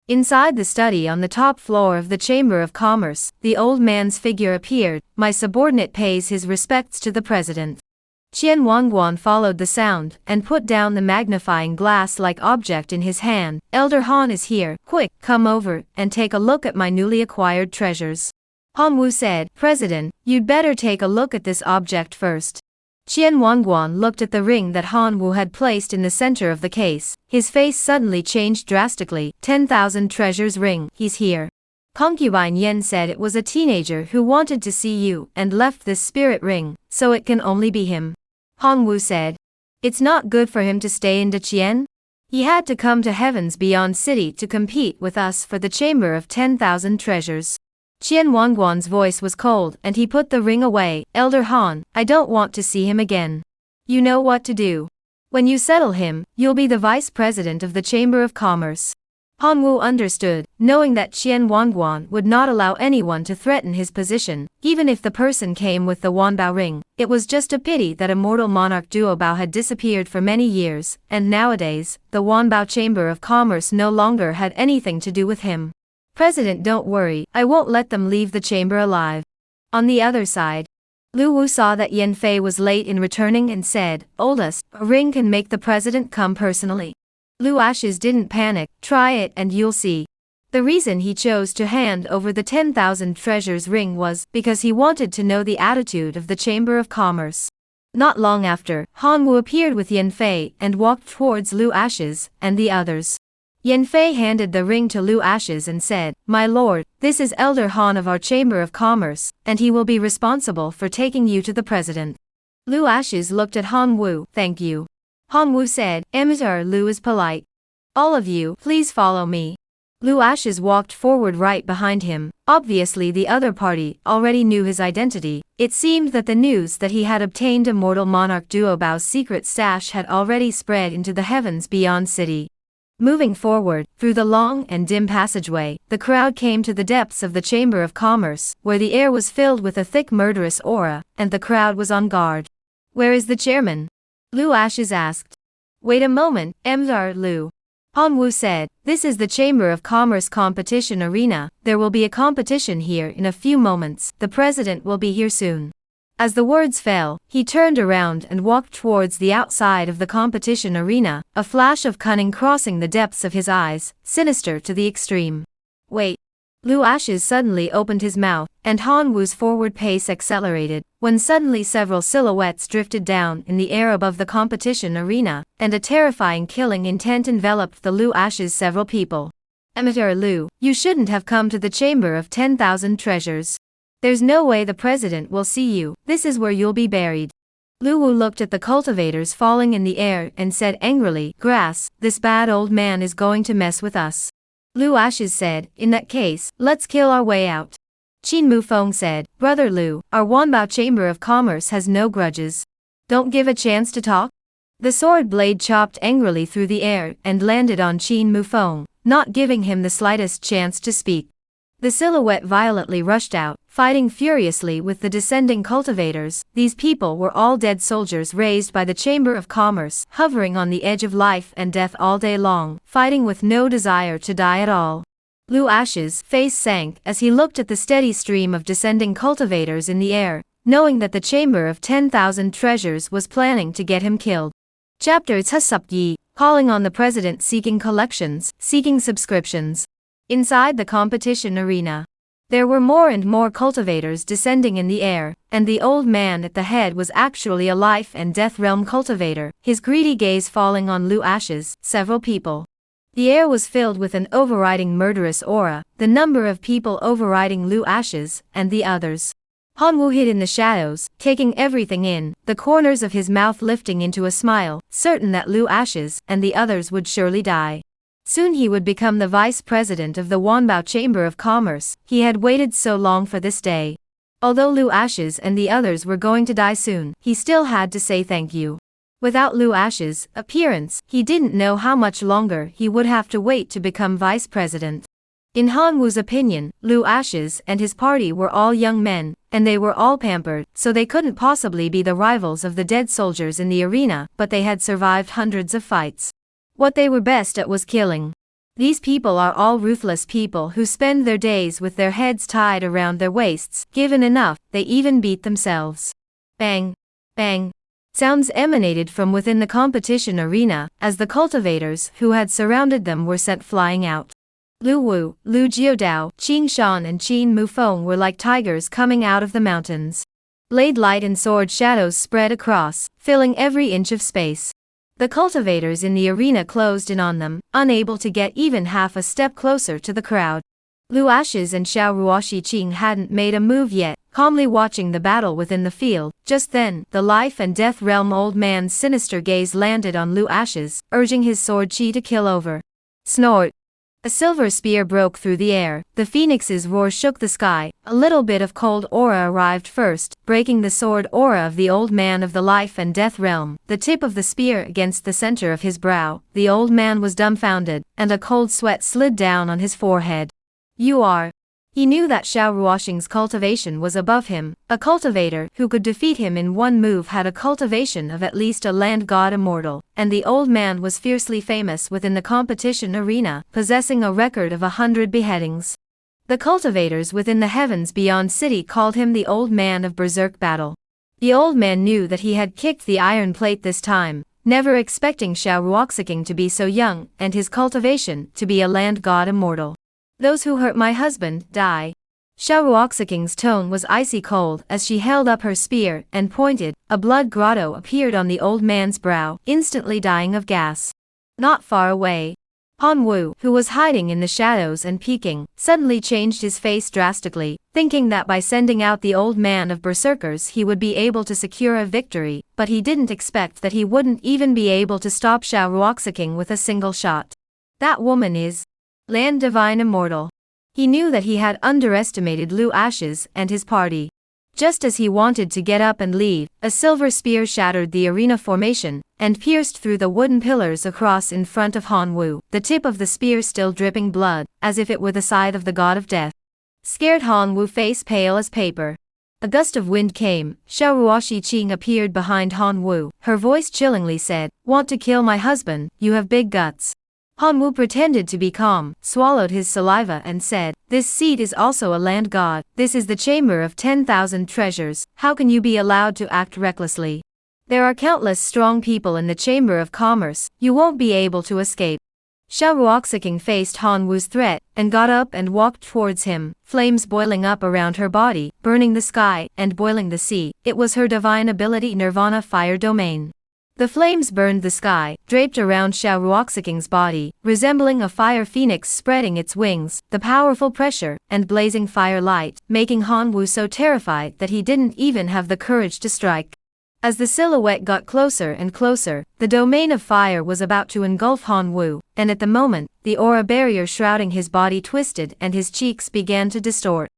Inside the study on the top floor of the Chamber of Commerce, the old man's figure appeared. "My subordinate pays his respects to the president." Qian Wangguan followed the sound, and put down the magnifying glass-like object in his hand. "Elder Han is here, quick, come over, and take a look at my newly acquired treasures." Han Wu said, "President, you'd better take a look at this object first." Qian Wangguan looked at the ring that Han Wu had placed in the center of the case. His face suddenly changed drastically. 10,000 treasures ring, he's here. Concubine Yen said it was a teenager who wanted to see you and left this spirit ring, so it can only be him. Han Wu said, "It's not good for him to stay in Deqian. He had to come to heavens beyond city to compete with us for the chamber of 10,000 treasures." Qian Wangguan's voice was cold and he put the ring away. "Elder Han, I don't want to see him again. You know what to do. When you settle him, you'll be the vice president of the Chamber of Commerce." Han Wu understood, knowing that Qian Wangguan would not allow anyone to threaten his position, even if the person came with the Wanbao ring. It was just a pity that immortal monarch Duo Bao had disappeared for many years, and nowadays, the Wanbao Chamber of Commerce no longer had anything to do with him. "President, don't worry, I won't let them leave the chamber alive." On the other side, Lu Wu saw that Yen Fei was late in returning and said, "Oldest, a ring can make the president come personally." Lu Ashes didn't panic. "Try it and you'll see." The reason he chose to hand over the 10,000 treasures ring was because he wanted to know the attitude of the Chamber of Commerce. Not long after, Han Wu appeared with Yen Fei and walked towards Lu Ashes and the others. Yen Fei handed the ring to Lu Ashes and said, "My lord, this is Elder Han of our Chamber of Commerce, and he will be responsible for taking you to the president." Lu Ashes looked at Han Wu. "Thank you." Han Wu said, "Emissar Lu is polite. All of you, please follow me." Lu Ashes walked forward right behind him. Obviously the other party already knew his identity. It seemed that the news that he had obtained immortal monarch Duo Bao's secret stash had already spread into the heavens beyond city. Moving forward, through the long and dim passageway, the crowd came to the depths of the Chamber of Commerce, where the air was filled with a thick murderous aura, and the crowd was on guard. "Where is the chairman?" Lu Ashes asked. "Wait a moment, Mr. Lu." Han Wu said, "This is the Chamber of Commerce competition arena. There will be a competition here in a few moments. The president will be here soon." As the words fell, he turned around and walked towards the outside of the competition arena, a flash of cunning crossing the depths of his eyes, sinister to the extreme. "Wait." Lu Ashes suddenly opened his mouth, and Han Wu's forward pace accelerated, when suddenly several silhouettes drifted down in the air above the competition arena, and a terrifying killing intent enveloped the Lu Ashes several people. "Amateur Lu, you shouldn't have come to the Chamber of 10,000 Treasures. There's no way the president will see you, this is where you'll be buried." Lu Wu looked at the cultivators falling in the air and said angrily, "Grass, this bad old man is going to mess with us." Lu Ashes said, "In that case, let's kill our way out." Qin Mufeng said, "Brother Lu, our Wanbao Chamber of Commerce has no grudges. Don't give a chance to talk." The sword blade chopped angrily through the air and landed on Qin Mufeng, not giving him the slightest chance to speak. The silhouette violently rushed out, fighting furiously with the descending cultivators. These people were all dead soldiers raised by the Chamber of Commerce, hovering on the edge of life and death all day long, fighting with no desire to die at all. Lu Ashes' face sank as he looked at the steady stream of descending cultivators in the air, knowing that the Chamber of 10,000 Treasures was planning to get him killed. Chapter Yi, calling on the president, seeking collections, seeking subscriptions. Inside the competition arena, there were more and more cultivators descending in the air, and the old man at the head was actually a life and death realm cultivator, his greedy gaze falling on Lu Ashes, several people. The air was filled with an overriding murderous aura, the number of people overriding Lu Ashes, and the others. Han Wu hid in the shadows, taking everything in, the corners of his mouth lifting into a smile, certain that Lu Ashes and the others would surely die. Soon he would become the vice president of the Wanbao Chamber of Commerce. He had waited so long for this day. Although Lu Ashes and the others were going to die soon, he still had to say thank you. Without Lu Ashes' appearance, he didn't know how much longer he would have to wait to become vice president. In Han Wu's opinion, Lu Ashes and his party were all young men, and they were all pampered, so they couldn't possibly be the rivals of the dead soldiers in the arena, but they had survived hundreds of fights. What they were best at was killing. These people are all ruthless people who spend their days with their heads tied around their waists. Given enough, they even beat themselves. Bang! Bang! Sounds emanated from within the competition arena, as the cultivators who had surrounded them were sent flying out. Lu Wu, Lu Jiodao, Qing Shan and Qin Mufeng were like tigers coming out of the mountains. Blade light and sword shadows spread across, filling every inch of space. The cultivators in the arena closed in on them, unable to get even half a step closer to the crowd. Lu Ashes and Xiao Ruoshi Qing hadn't made a move yet, calmly watching the battle within the field. Just then, the life and death realm old man's sinister gaze landed on Lu Ashes, urging his sword chi to kill over. Snort! A silver spear broke through the air, the phoenix's roar shook the sky, a little bit of cold aura arrived first, breaking the sword aura of the old man of the life and death realm, the tip of the spear against the center of his brow. The old man was dumbfounded, and a cold sweat slid down on his forehead. "You are..." He knew that Xiao Ruoxing's cultivation was above him. A cultivator who could defeat him in one move had a cultivation of at least a land god immortal, and the old man was fiercely famous within the competition arena, possessing a record of 100 beheadings. The cultivators within the heavens beyond city called him the old man of berserk battle. The old man knew that he had kicked the iron plate this time, never expecting Xiao Ruoxing to be so young, and his cultivation to be a land god immortal. "Those who hurt my husband, die." Xiao Ruoxing's tone was icy cold as she held up her spear and pointed. A blood grotto appeared on the old man's brow, instantly dying of gas. Not far away, Han Wu, who was hiding in the shadows and peeking, suddenly changed his face drastically, thinking that by sending out the old man of berserkers he would be able to secure a victory, but he didn't expect that he wouldn't even be able to stop Xiao Ruoxing with a single shot. That woman is Land Divine Immortal. He knew that he had underestimated Lu Ashes and his party. Just as he wanted to get up and leave, a silver spear shattered the arena formation and pierced through the wooden pillars across in front of Han-woo, the tip of the spear still dripping blood, as if it were the scythe of the god of death. Scared Han-woo, face pale as paper. A gust of wind came. Xiaoruoshi Qing appeared behind Han-woo. Her voice chillingly said, "Want to kill my husband? You have big guts." Han-woo pretended to be calm, swallowed his saliva and said, "This seat is also a land god. This is the chamber of 10,000 treasures. How can you be allowed to act recklessly? There are countless strong people in the chamber of commerce. You won't be able to escape." Xiaoruoxiking faced Han-woo's threat and got up and walked towards him, flames boiling up around her body, burning the sky and boiling the sea. It was her divine ability, Nirvana Fire Domain. The flames burned the sky, draped around Xiaoruoxiking's body, resembling a fire phoenix spreading its wings, the powerful pressure and blazing fire light, making Han-woo so terrified that he didn't even have the courage to strike. As the silhouette got closer and closer, the domain of fire was about to engulf Han-woo, and at the moment, the aura barrier shrouding his body twisted and his cheeks began to distort.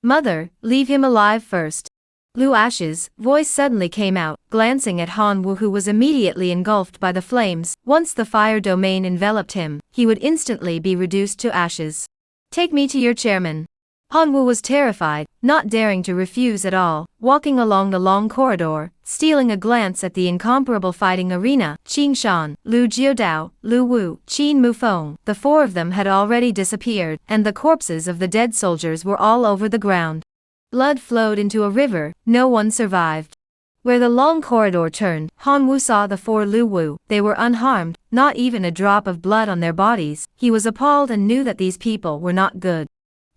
"Mother, leave him alive first." Lu Ash's voice suddenly came out, glancing at Han-woo, who was immediately engulfed by the flames. Once the fire domain enveloped him, he would instantly be reduced to ashes. "Take me to your chairman." Han-woo was terrified, not daring to refuse at all, walking along the long corridor, stealing a glance at the incomparable fighting arena. Qing Shan, Lu Jiodao, Lu Wu, Qin Mufeng, the four of them had already disappeared, and the corpses of the dead soldiers were all over the ground. Blood flowed into a river, no one survived. Where the long corridor turned, Han-woo saw the four Lu Wu. They were unharmed, not even a drop of blood on their bodies. He was appalled and knew that these people were not good.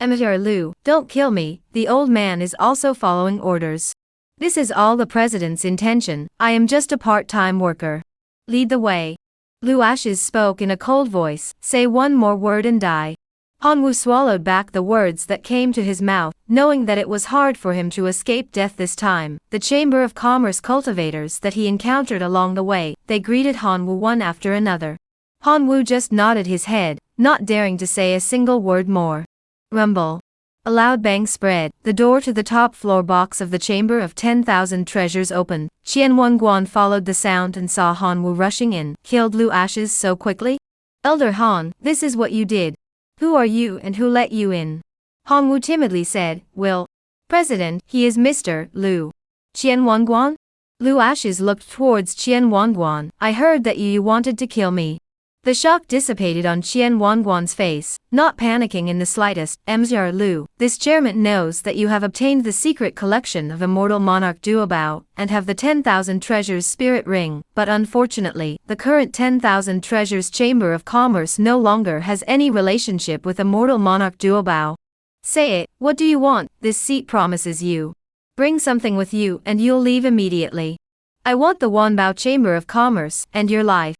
"Emperor Lu, don't kill me." The old man is also following orders. "This is all the president's intention. I am just a part-time worker. Lead the way." Lu Ashes spoke in a cold voice, "Say one more word and die." Han-woo swallowed back the words that came to his mouth, knowing that it was hard for him to escape death this time. The Chamber of Commerce cultivators that he encountered along the way, they greeted Han-woo one after another. Han-woo just nodded his head, not daring to say a single word more. Rumble. A loud bang spread. The door to the top floor box of the Chamber of 10,000 Treasures opened. Qian Wenguan followed the sound and saw Han-woo rushing in. "Killed Lu Ashes so quickly? Elder Han, this is what you did. Who are you and who let you in?" Han-woo timidly said, "Will. President, he is Mr. Lu." "Qian Wenguan?" Lu Ashes looked towards Qian Wenguan. "I heard that you wanted to kill me." The shock dissipated on Qian Wenguan's face, not panicking in the slightest. "Mr. Lu, this chairman knows that you have obtained the secret collection of Immortal Monarch Duobao, and have the 10,000 Treasures Spirit Ring, but unfortunately, the current 10,000 Treasures Chamber of Commerce no longer has any relationship with Immortal Monarch Duobao. Say it, what do you want? This seat promises you. Bring something with you and you'll leave immediately. I want the Wanbao Chamber of Commerce, and your life."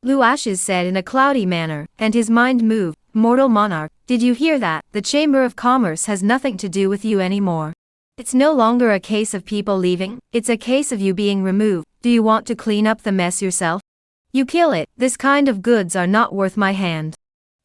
Lu Ashes said in a cloudy manner, and his mind moved. "Mortal Monarch, did you hear that? The Chamber of Commerce has nothing to do with you anymore. It's no longer a case of people leaving, it's a case of you being removed. Do you want to clean up the mess yourself? You kill it, this kind of goods are not worth my hand."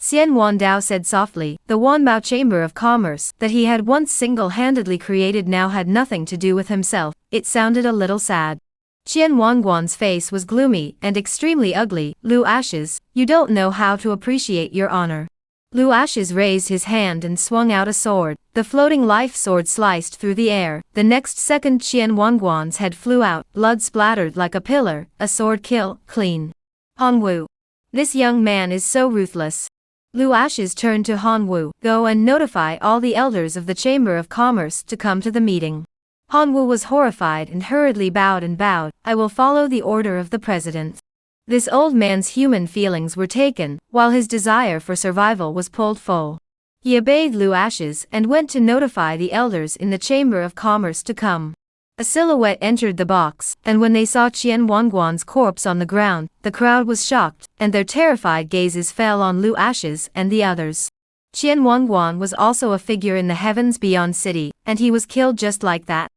Xian Wandao said softly, the Wanbao Chamber of Commerce that he had once single-handedly created now had nothing to do with himself. It sounded a little sad. Qian Wenguan's face was gloomy and extremely ugly. "Lu Ashes, you don't know how to appreciate your honor." Lu Ashes raised his hand and swung out a sword. The floating life sword sliced through the air. The next second Qian Wenguan's head flew out, blood splattered like a pillar. A sword kill, clean. Han-woo. This young man is so ruthless. Lu Ashes turned to Han-woo. "Go and notify all the elders of the Chamber of Commerce to come to the meeting." Han-woo was horrified and hurriedly bowed. "I will follow the order of the president." This old man's human feelings were taken, while his desire for survival was pulled full. He obeyed Lu Ashes and went to notify the elders in the Chamber of Commerce to come. A silhouette entered the box, and when they saw Qian Wenguan's corpse on the ground, the crowd was shocked, and their terrified gazes fell on Lu Ashes and the others. Qian Wenguan was also a figure in the Heavens Beyond City, and he was killed just like that.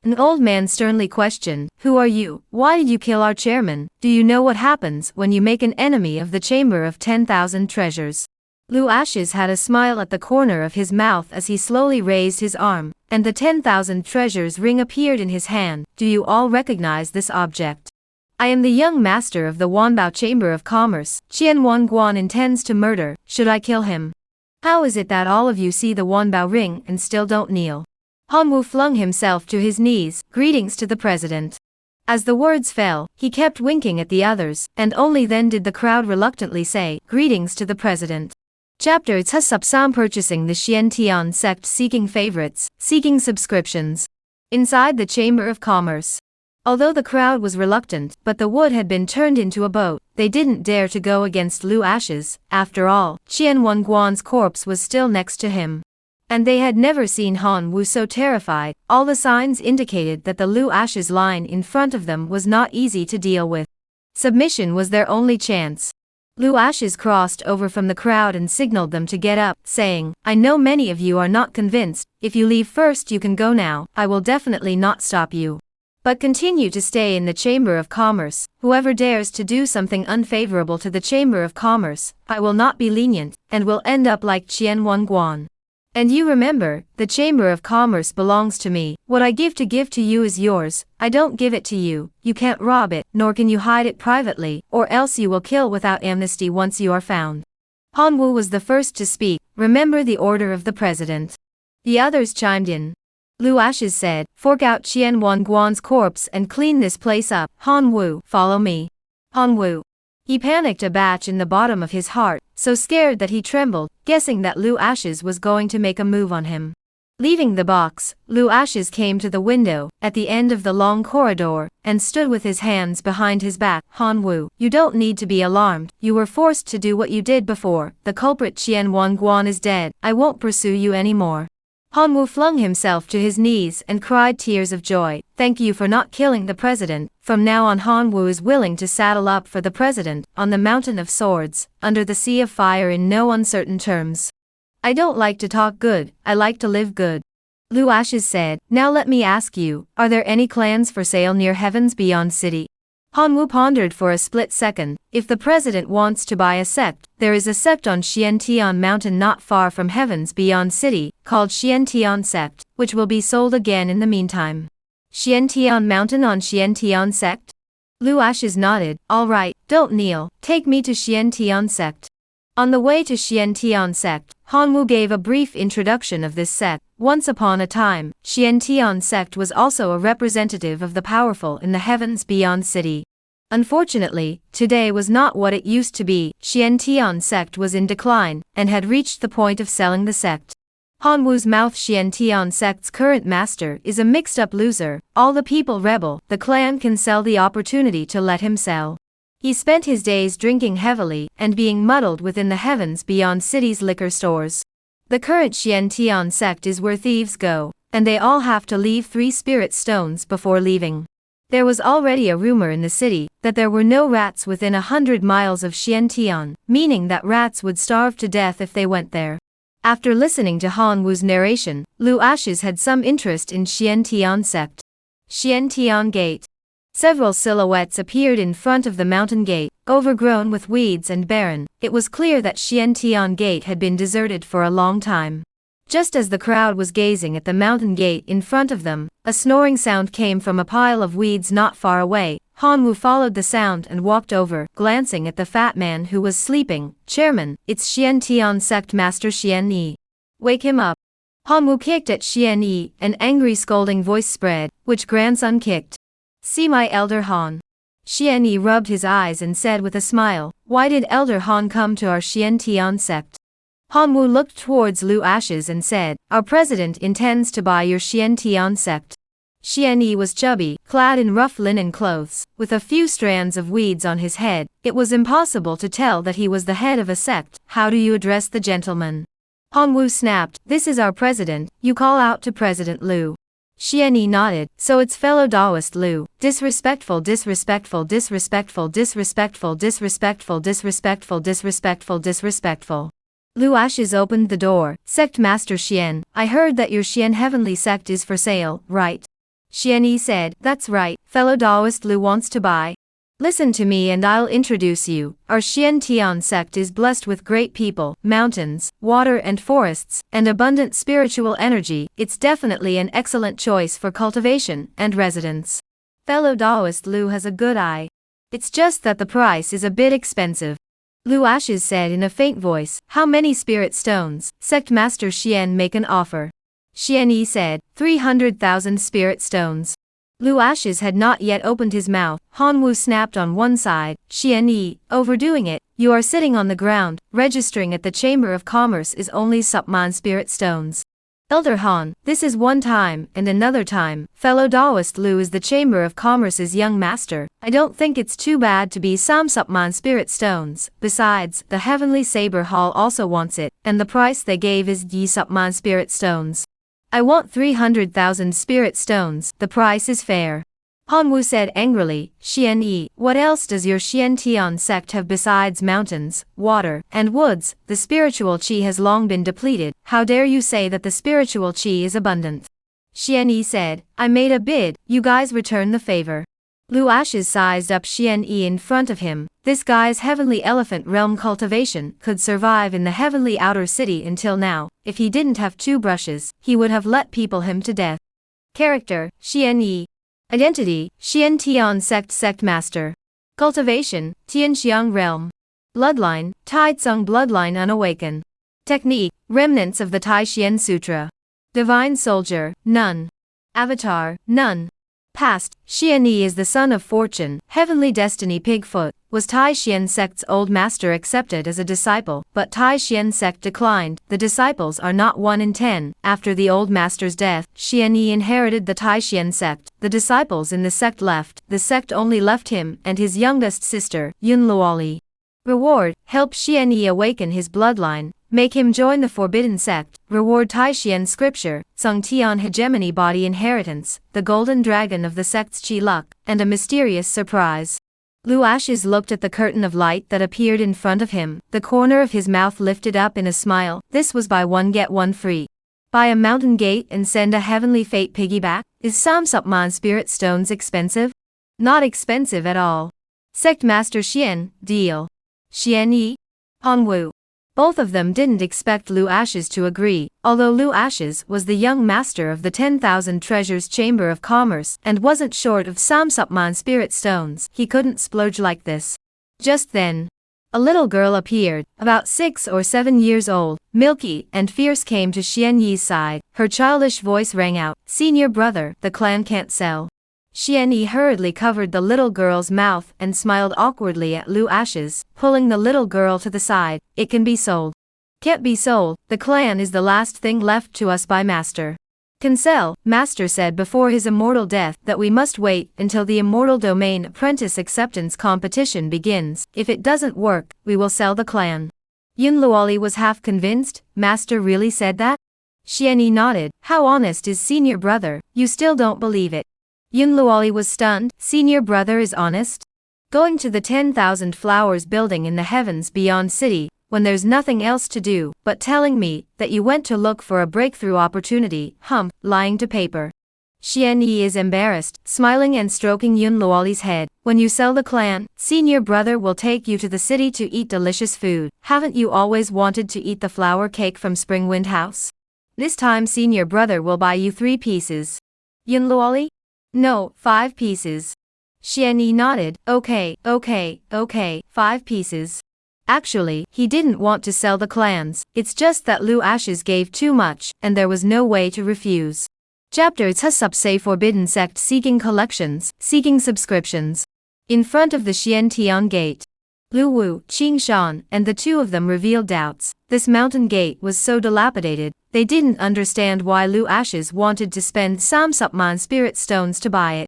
An old man sternly questioned, "Who are you? Why did you kill our chairman? Do you know what happens when you make an enemy of the Chamber of 10,000 Treasures?" Lu Ashes had a smile at the corner of his mouth as he slowly raised his arm, and the 10,000 treasures ring appeared in his hand. Do you all recognize this object? I am the young master of the Wanbao Chamber of Commerce. Qian Wanguan intends to murder. Should I kill him? How is it that all of you see the Wanbao ring and still don't kneel? Hanwu flung himself to his knees. Greetings to the president. As the words fell, he kept winking at the others, and only then did the crowd reluctantly say, Greetings to the president. Chapter 10 Purchasing the Xiantian sect, seeking favorites, seeking subscriptions. Inside the Chamber of Commerce. Although the crowd was reluctant, but the wood had been turned into a boat, they didn't dare to go against Lu Ashes. After all, Qian Wanguan's corpse was still next to him. And they had never seen Han Wu so terrified. All the signs indicated that the Lu Ashes line in front of them was not easy to deal with. Submission was their only chance. Lu Ashes crossed over from the crowd and signaled them to get up, saying, I know many of you are not convinced. If you leave first, you can go now. I will definitely not stop you. But continue to stay in the Chamber of Commerce. Whoever dares to do something unfavorable to the Chamber of Commerce, I will not be lenient, and will end up like Qian Wanguan. And you remember, the Chamber of Commerce belongs to me. What I give to you is yours. I don't give it to you. You can't rob it, nor can you hide it privately, or else you will kill without amnesty once you are found. Han Wu was the first to speak. Remember the order of the president. The others chimed in. Lu Ashes said, fork out Qian Wanguan's corpse and clean this place up. Han Wu, follow me. Han Wu. He panicked a batch in the bottom of his heart, so scared that he trembled, guessing that Lu Ashes was going to make a move on him. Leaving the box, Lu Ashes came to the window, at the end of the long corridor, and stood with his hands behind his back. Han Wu, you don't need to be alarmed. You were forced to do what you did before. The culprit Qian Wanguan is dead. I won't pursue you anymore. Han Wu flung himself to his knees and cried tears of joy. Thank you for not killing the president. From now on, Han Wu is willing to saddle up for the president, on the mountain of swords, under the sea of fire in no uncertain terms. I don't like to talk good, I like to live good. Lu Ashes said, now let me ask you, are there any clans for sale near Heaven's Beyond City? Han Wu pondered for a split second. If the president wants to buy a sect, there is a sect on Xiantian Mountain not far from Heaven's Beyond City, called Xiantian Sect, which will be sold again in the meantime. Xiantian Mountain on Xiantian Sect? Lu Ashes nodded. All right, don't kneel, take me to Xiantian Sect. On the way to Xiantian Sect, Han Wu gave a brief introduction of this sect. Once upon a time, Xiantian Sect was also a representative of the powerful in the Heavens Beyond City. Unfortunately, today was not what it used to be. Xiantian Sect was in decline, and had reached the point of selling the sect. Han Wu's mouth. Xiantian Sect's current master is a mixed-up loser. All the people rebel. The clan can sell the opportunity to let him sell. He spent his days drinking heavily and being muddled within the Heavens Beyond City's liquor stores. The current Xiantian Sect is where thieves go, and they all have to leave 3 spirit stones before leaving. There was already a rumor in the city that there were no rats within 100 miles of Xiantian, meaning that rats would starve to death if they went there. After listening to Han Wu's narration, Lu Ashes had some interest in Xiantian Sect. Xiantian Gate. Several silhouettes appeared in front of the mountain gate, overgrown with weeds and barren. It was clear that Xiantian Gate had been deserted for a long time. Just as the crowd was gazing at the mountain gate in front of them, a snoring sound came from a pile of weeds not far away. Han Wu followed the sound and walked over, glancing at the fat man who was sleeping. Chairman, it's Xiantian Sect Master Xian Yi. Wake him up. Han Wu kicked at Xian Yi, an angry scolding voice spread, which grandson kicked. See my elder Han. Xian Yi rubbed his eyes and said with a smile, why did elder Han come to our Xiantian Sect? Han Wu looked towards Lu Ashes and said, our president intends to buy your Xiantian Sect. Xian Yi was chubby, clad in rough linen clothes, with a few strands of weeds on his head. It was impossible to tell that he was the head of a sect. How do you address the gentleman? Han Wu snapped, this is our president, you call out to President Lu. Xian Yi nodded, so it's fellow Taoist Lu. Disrespectful, disrespectful, disrespectful, disrespectful, disrespectful, disrespectful, disrespectful, disrespectful. Lu Ashes opened the door. Sect Master Xian, I heard that your Xian Heavenly Sect is for sale, right? Xian Yi said, that's right, fellow Taoist Lu wants to buy. Listen to me and I'll introduce you. Our Xian sect is blessed with great people, mountains, water and forests, and abundant spiritual energy. It's definitely an excellent choice for cultivation and residence. Fellow Taoist Lu has a good eye. It's just that the price is a bit expensive. Lu Ashes said in a faint voice. How many spirit stones? Sect Master Xian make an offer. Xian Yi said, 300,000 spirit stones. Lu Ashes had not yet opened his mouth. Han Wu snapped on one side. Xian Yi, overdoing it. You are sitting on the ground. Registering at the Chamber of Commerce is only Supman spirit stones. Elder Han, this is one time and another time. Fellow Taoist Lu is the Chamber of Commerce's young master. I don't think it's too bad to be some Supman spirit stones. Besides, the Heavenly Saber Hall also wants it, and the price they gave is Yi Supman spirit stones. I want 300,000 spirit stones. The price is fair. Han Wu said angrily. Xian Yi, what else does your Xian sect have besides mountains, water, and woods? The spiritual qi has long been depleted. How dare you say that the spiritual qi is abundant? Xian Yi said, I made a bid, you guys return the favor. Lu Ashes sized up Xian Yi in front of him. This guy's heavenly elephant realm cultivation could survive in the heavenly outer city until now. If he didn't have two brushes, he would have let people him to death. Character, Xian Yi. Identity, Xian sect master. Cultivation, Tianxiang realm. Bloodline, Tai Tsung bloodline unawakened. Technique, remnants of the Tai Xian Sutra. Divine soldier, none. Avatar, none. Past, Xian Yi is the son of fortune, heavenly destiny Pigfoot, was Tai Xian sect's old master accepted as a disciple, but Tai Xian sect declined. The disciples are not 1 in 10. After the old master's death, Xian Yi inherited the Tai Xian sect. The disciples in the sect left. The sect only left him and his youngest sister, Yun Luoli. Reward, help Xian Yi awaken his bloodline. Make him join the forbidden sect. Reward Tai Xian scripture, Sung Tian hegemony body inheritance, the golden dragon of the sect's chi luck, and a mysterious surprise. Lu Ashes looked at the curtain of light that appeared in front of him. The corner of his mouth lifted up in a smile. This was buy one get one free. Buy a mountain gate and send a heavenly fate piggyback. Is Samsupman spirit stones expensive? Not expensive at all. Sect Master Xian, deal. Xian Yi? Han Wu. Both of them didn't expect Lu Ashes to agree. Although Lu Ashes was the young master of the 10,000 Treasures Chamber of Commerce and wasn't short of Samsupman spirit stones, he couldn't splurge like this. Just then, a little girl appeared, about 6 or 7 years old, milky and fierce, came to Xian Yi's side. Her childish voice rang out, "Senior brother, the clan can't sell." Xian Yi hurriedly covered the little girl's mouth and smiled awkwardly at Lu Ashes, pulling the little girl to the side. It can be sold. Can't be sold, the clan is the last thing left to us by Master. Can sell, Master said before his immortal death that we must wait until the immortal domain apprentice acceptance competition begins. If it doesn't work, we will sell the clan. Yun Luoli was half convinced. Master really said that? Xian Yi nodded. How honest is senior brother, you still don't believe it. Yun Luoli was stunned. Senior brother is honest? Going to the 10,000 flowers building in the heavens beyond city, when there's nothing else to do, but telling me that you went to look for a breakthrough opportunity, lying to paper. Xian Yi is embarrassed, smiling and stroking Yun Luoli's head. When you sell the clan, senior brother will take you to the city to eat delicious food. Haven't you always wanted to eat the flower cake from Springwind House? This time senior brother will buy you 3 pieces. Yun Luoli? No, 5 pieces. Xian Yi nodded. Okay, 5 pieces. Actually, he didn't want to sell the clans, it's just that Lu Ashes gave too much, and there was no way to refuse. Chapter Say Forbidden Sect seeking collections, seeking subscriptions. In front of the Xian gate, Lu Wu, Qing Shan, and the two of them revealed doubts. This mountain gate was so dilapidated, they didn't understand why Lu Ashes wanted to spend Samsupman spirit stones to buy it.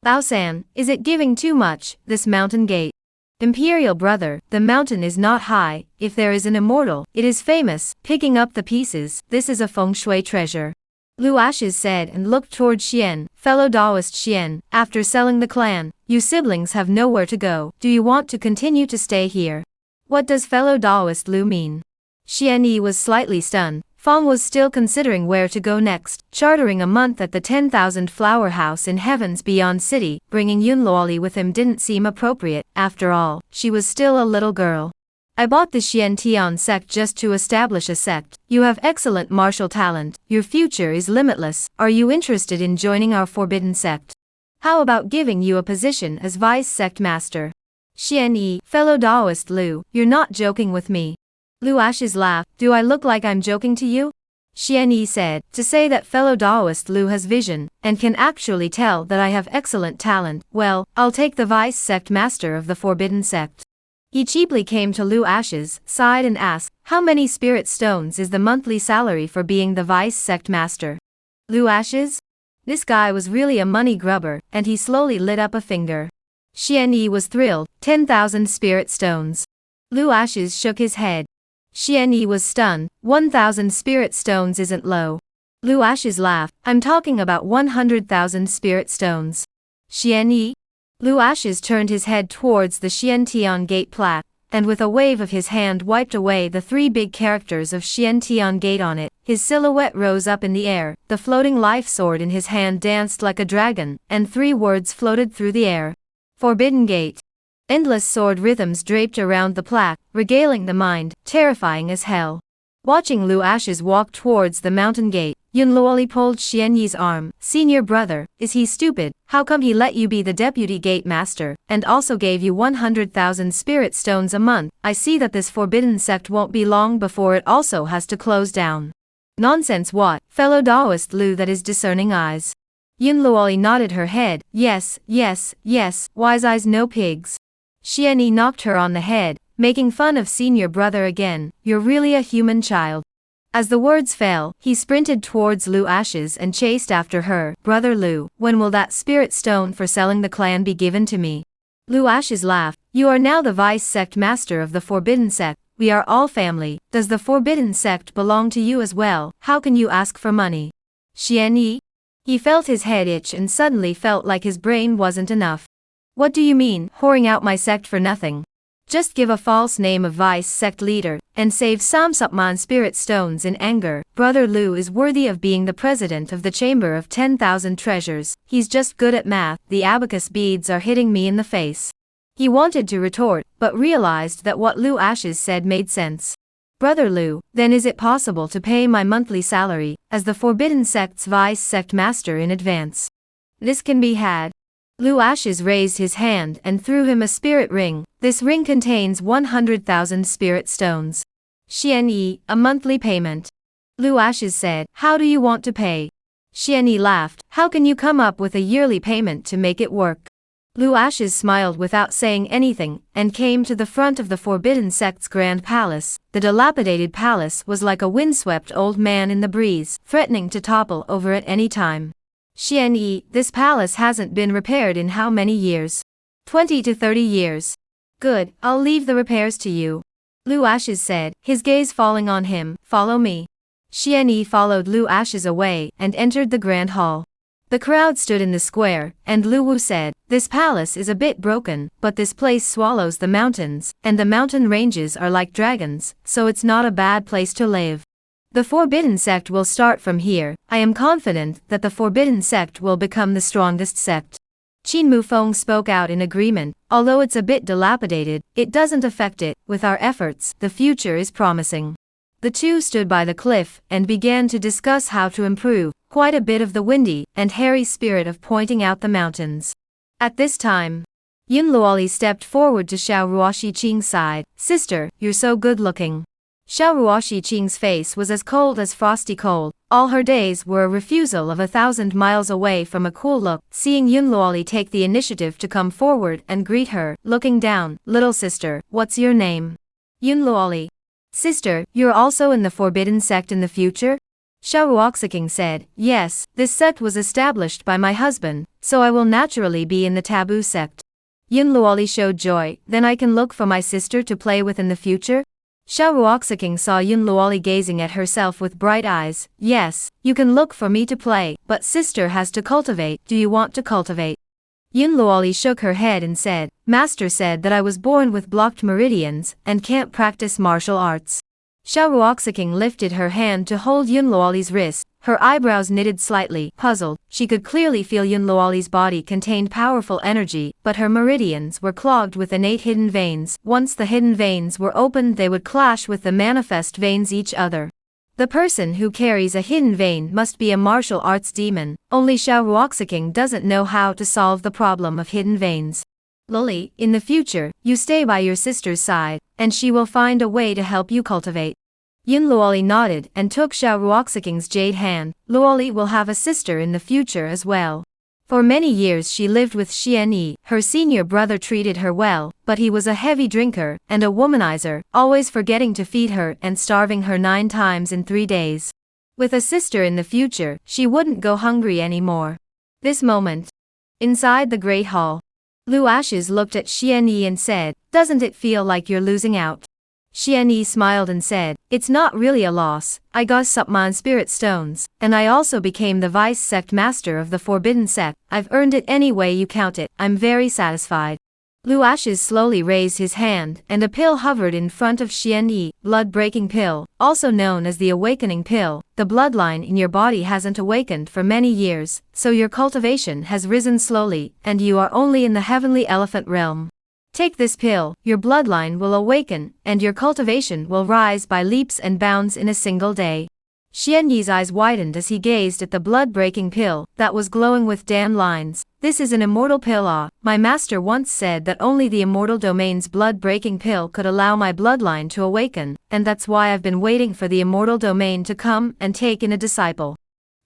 Bao-san, is it giving too much, this mountain gate? Imperial brother, the mountain is not high. If there is an immortal, it is famous. Picking up the pieces, this is a feng shui treasure. Lu Ashes said and looked toward Xian. Fellow Taoist Xian, after selling the clan, you siblings have nowhere to go. Do you want to continue to stay here? What does fellow Taoist Lu mean? Xian Yi was slightly stunned. Fong was still considering where to go next, chartering a month at the 10,000 flower house in Heaven's Beyond City. Bringing Yunluoli with him didn't seem appropriate. After all, she was still a little girl. I bought the Xiantian sect just to establish a sect. You have excellent martial talent. Your future is limitless. Are you interested in joining our forbidden sect? How about giving you a position as vice sect master? Xian Yi, fellow Taoist Lu, you're not joking with me. Lu Ashes laughed. Do I look like I'm joking to you? Xian Yi said, to say that fellow Taoist Lu has vision, and can actually tell that I have excellent talent, well, I'll take the vice sect master of the forbidden sect. He cheaply came to Lu Ashes, sighed and asked, how many spirit stones is the monthly salary for being the vice sect master? Lu Ashes? This guy was really a money grubber, and he slowly lit up a finger. Xian Yi was thrilled, 10,000 spirit stones. Lu Ashes shook his head. Xian Yi was stunned, 1,000 spirit stones isn't low. Lu Ashes laughed, I'm talking about 100,000 spirit stones. Xian Yi? Lu Ashes turned his head towards the Xiantian Gate plaque, and with a wave of his hand wiped away the 3 big characters of Xiantian Gate on it. His silhouette rose up in the air, the floating life sword in his hand danced like a dragon, and 3 words floated through the air. Forbidden Gate. Endless sword rhythms draped around the plaque, regaling the mind, terrifying as hell. Watching Lu Ashes walk towards the mountain gate, Yunluoli pulled Xian Yi's arm. Senior brother, is he stupid? How come he let you be the deputy gate master, and also gave you 100,000 spirit stones a month? I see that this forbidden sect won't be long before it also has to close down. Nonsense what, fellow Taoist Lu that is discerning eyes. Yunluoli nodded her head, yes, yes, yes, wise eyes no pigs. Xian Yi knocked her on the head, making fun of senior brother again, you're really a human child. As the words fell, he sprinted towards Lu Ashes and chased after her. Brother Lu, when will that spirit stone for selling the clan be given to me? Lu Ashes laughed, you are now the vice sect master of the forbidden sect, we are all family. Does the forbidden sect belong to you as well? How can you ask for money? Xian Yi? He felt his head itch and suddenly felt like his brain wasn't enough. What do you mean, whoring out my sect for nothing? Just give a false name of vice sect leader, and save Samsupman spirit stones in anger. Brother Lu is worthy of being the president of the chamber of 10,000 treasures. He's just good at math. The abacus beads are hitting me in the face. He wanted to retort, but realized that what Lu Ashes said made sense. Brother Lu, then is it possible to pay my monthly salary, as the forbidden sect's vice sect master in advance? This can be had. Lu Ashes raised his hand and threw him a spirit ring. This ring contains 100,000 spirit stones. Xian Yi, a monthly payment. Lu Ashes said, how do you want to pay? Xian Yi laughed, how can you come up with a yearly payment to make it work? Lu Ashes smiled without saying anything, and came to the front of the Forbidden Sect's grand palace. The dilapidated palace was like a windswept old man in the breeze, threatening to topple over at any time. Xian Yi, this palace hasn't been repaired in how many years? 20 to 30 years. Good, I'll leave the repairs to you. Lu Ashes said, his gaze falling on him, follow me. Xian Yi followed Lu Ashes away, and entered the grand hall. The crowd stood in the square, and Lu Wu said, this palace is a bit broken, but this place swallows the mountains, and the mountain ranges are like dragons, so it's not a bad place to live. The Forbidden Sect will start from here. I am confident that the Forbidden Sect will become the strongest sect. Qin Mufeng spoke out in agreement, although it's a bit dilapidated, it doesn't affect it. With our efforts, the future is promising. The two stood by the cliff, and began to discuss how to improve, quite a bit of the windy and hairy spirit of pointing out the mountains. At this time, Yunluoli stepped forward to Xiao Ruoxiqing's side. Sister, you're so good looking. Xiao Ruoxiqing's face was as cold as frosty cold. All her days were a refusal of 1,000 miles away from a cool look. Seeing Yunluoli take the initiative to come forward and greet her, looking down, little sister, what's your name? Yunluoli. Sister, you're also in the Forbidden Sect in the future? Xiao Ruoxiqing said, yes, this sect was established by my husband, so I will naturally be in the taboo sect. Yunluoli showed joy, then I can look for my sister to play with in the future? Xiao Ruoxiqing saw Yunluoli gazing at herself with bright eyes. Yes, you can look for me to play, but sister has to cultivate. Do you want to cultivate? Yunluoli shook her head and said, Master said that I was born with blocked meridians, and can't practice martial arts. Xiao Ruoxing lifted her hand to hold Yunluoli's wrist, her eyebrows knitted slightly. Puzzled, she could clearly feel Yunluoli's body contained powerful energy, but her meridians were clogged with innate hidden veins. Once the hidden veins were opened, they would clash with the manifest veins each other. The person who carries a hidden vein must be a martial arts demon. Only Xiao Ruoxing doesn't know how to solve the problem of hidden veins. Lily, in the future, you stay by your sister's side, and she will find a way to help you cultivate. Yunluoli nodded and took Xiao Ruoxing's jade hand. Luoli will have a sister in the future as well. For many years she lived with Xian Yi. Her senior brother treated her well, but he was a heavy drinker and a womanizer, always forgetting to feed her and starving her 9 times in 3 days. With a sister in the future, she wouldn't go hungry anymore. This moment, inside the Great Hall, Lu Ashes looked at Xian Yi and said, "Doesn't it feel like you're losing out?" Xian Yi smiled and said, "It's not really a loss. I got Supman spirit stones, and I also became the vice sect master of the forbidden sect. I've earned it any way you count it. I'm very satisfied." Lu Ashes slowly raised his hand, and a pill hovered in front of Xian Yi. Blood-breaking pill, also known as the awakening pill. The bloodline in your body hasn't awakened for many years, so your cultivation has risen slowly, and you are only in the heavenly elephant realm. Take this pill, your bloodline will awaken, and your cultivation will rise by leaps and bounds in a single day. Xian Yi's eyes widened as he gazed at the blood-breaking pill that was glowing with Dan lines. "This is an immortal pill. My master once said that only the immortal domain's blood-breaking pill could allow my bloodline to awaken, and that's why I've been waiting for the immortal domain to come and take in a disciple.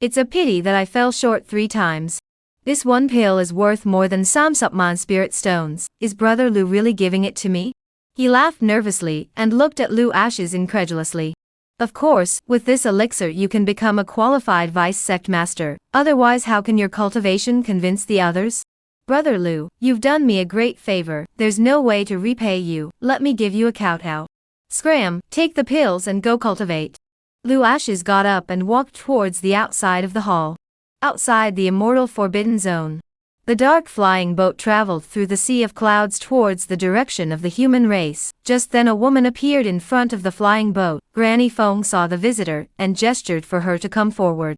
It's a pity that I fell short 3 times. This one pill is worth more than some Supman spirit stones. Is Brother Lu really giving it to me?" He laughed nervously and looked at Lu Ashes incredulously. "Of course, with this elixir you can become a qualified vice sect master, otherwise how can your cultivation convince the others? Brother Lu, you've done me a great favor, there's no way to repay you, let me give you a kowtow. Scram, take the pills and go cultivate." Lu Ashes got up and walked towards the outside of the hall. Outside the immortal forbidden zone, the dark flying boat traveled through the sea of clouds towards the direction of the human race. Just then a woman appeared in front of the flying boat. Granny Feng saw the visitor and gestured for her to come forward.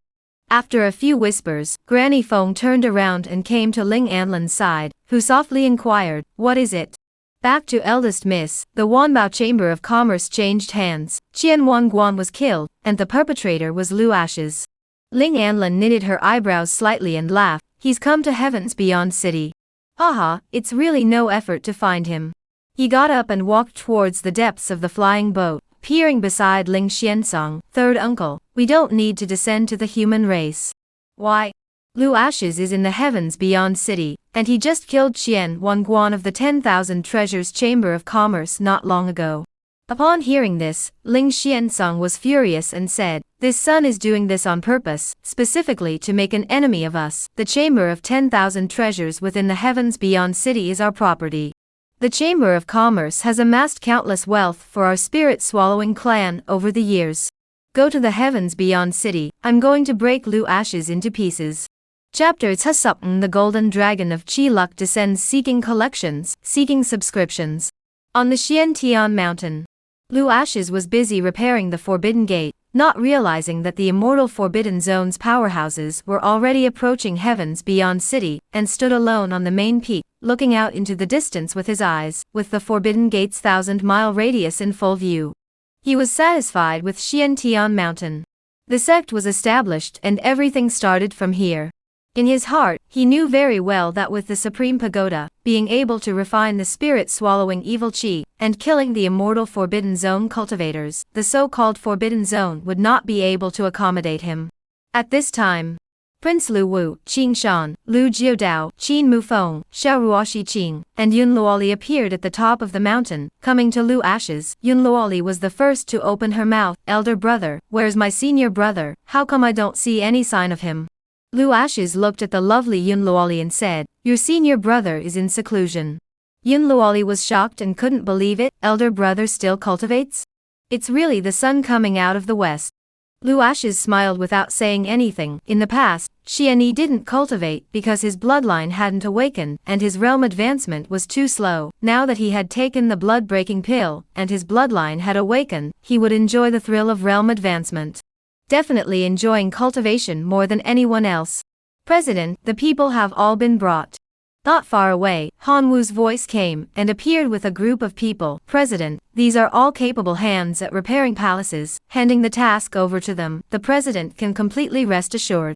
After a few whispers, Granny Feng turned around and came to Ling Anlin's side, who softly inquired, "What is it?" Back to eldest miss, the Wanbao Chamber of Commerce changed hands. Qian Wanguan was killed, and the perpetrator was Lu Ashes. Ling Anlin knitted her eyebrows slightly and laughed. "He's come to Heaven's Beyond City. Aha, it's really no effort to find him." He got up and walked towards the depths of the flying boat, peering beside Ling Xiansong. "Third uncle, we don't need to descend to the human race. Why? Lu Ashes is in the Heavens Beyond City, and he just killed Qian Wanguan of the 10,000 Treasures Chamber of Commerce not long ago." Upon hearing this, Ling Xiansong was furious and said, "This son is doing this on purpose, specifically to make an enemy of us. The Chamber of 10,000 Treasures within the Heavens Beyond City is our property. The Chamber of Commerce has amassed countless wealth for our spirit-swallowing clan over the years. Go to the Heavens Beyond City, I'm going to break Lu Ashes into pieces." Chapter Tsusupn. The Golden Dragon of Chi Luck descends seeking collections, seeking subscriptions. On the Xiantian Mountain, Lu Ashes was busy repairing the Forbidden Gate, not realizing that the immortal Forbidden Zone's powerhouses were already approaching Heavens Beyond City, and stood alone on the main peak, looking out into the distance with his eyes, with the Forbidden Gate's 1,000-mile radius in full view. He was satisfied with Xiantian Mountain. The sect was established and everything started from here. In his heart, he knew very well that with the Supreme Pagoda, being able to refine the spirit-swallowing evil chi, and killing the immortal Forbidden Zone cultivators, the so-called Forbidden Zone would not be able to accommodate him. At this time, Prince Lu Wu, Qing Shan, Lu Jiudao, Qin Mufeng, Xiao Ruoxi Qing, and Yun Luoli appeared at the top of the mountain, coming to Lu Ashes. Yun Luoli was the first to open her mouth. "Elder brother, where's my senior brother? How come I don't see any sign of him?" Lu Ashes looked at the lovely Yun Luoli and said, "Your senior brother is in seclusion." Yun Luoli was shocked and couldn't believe it. "Elder brother still cultivates? It's really the sun coming out of the west." Lu Ashes smiled without saying anything. In the past, Xianyi didn't cultivate because his bloodline hadn't awakened and his realm advancement was too slow. Now that he had taken the blood-breaking pill and his bloodline had awakened, he would enjoy the thrill of realm advancement. Definitely enjoying cultivation more than anyone else. President, the people have all been brought. Not far away, Hanwoo's voice came and appeared with a group of people. President, these are all capable hands at repairing palaces. Handing the task over to them, the president can completely rest assured.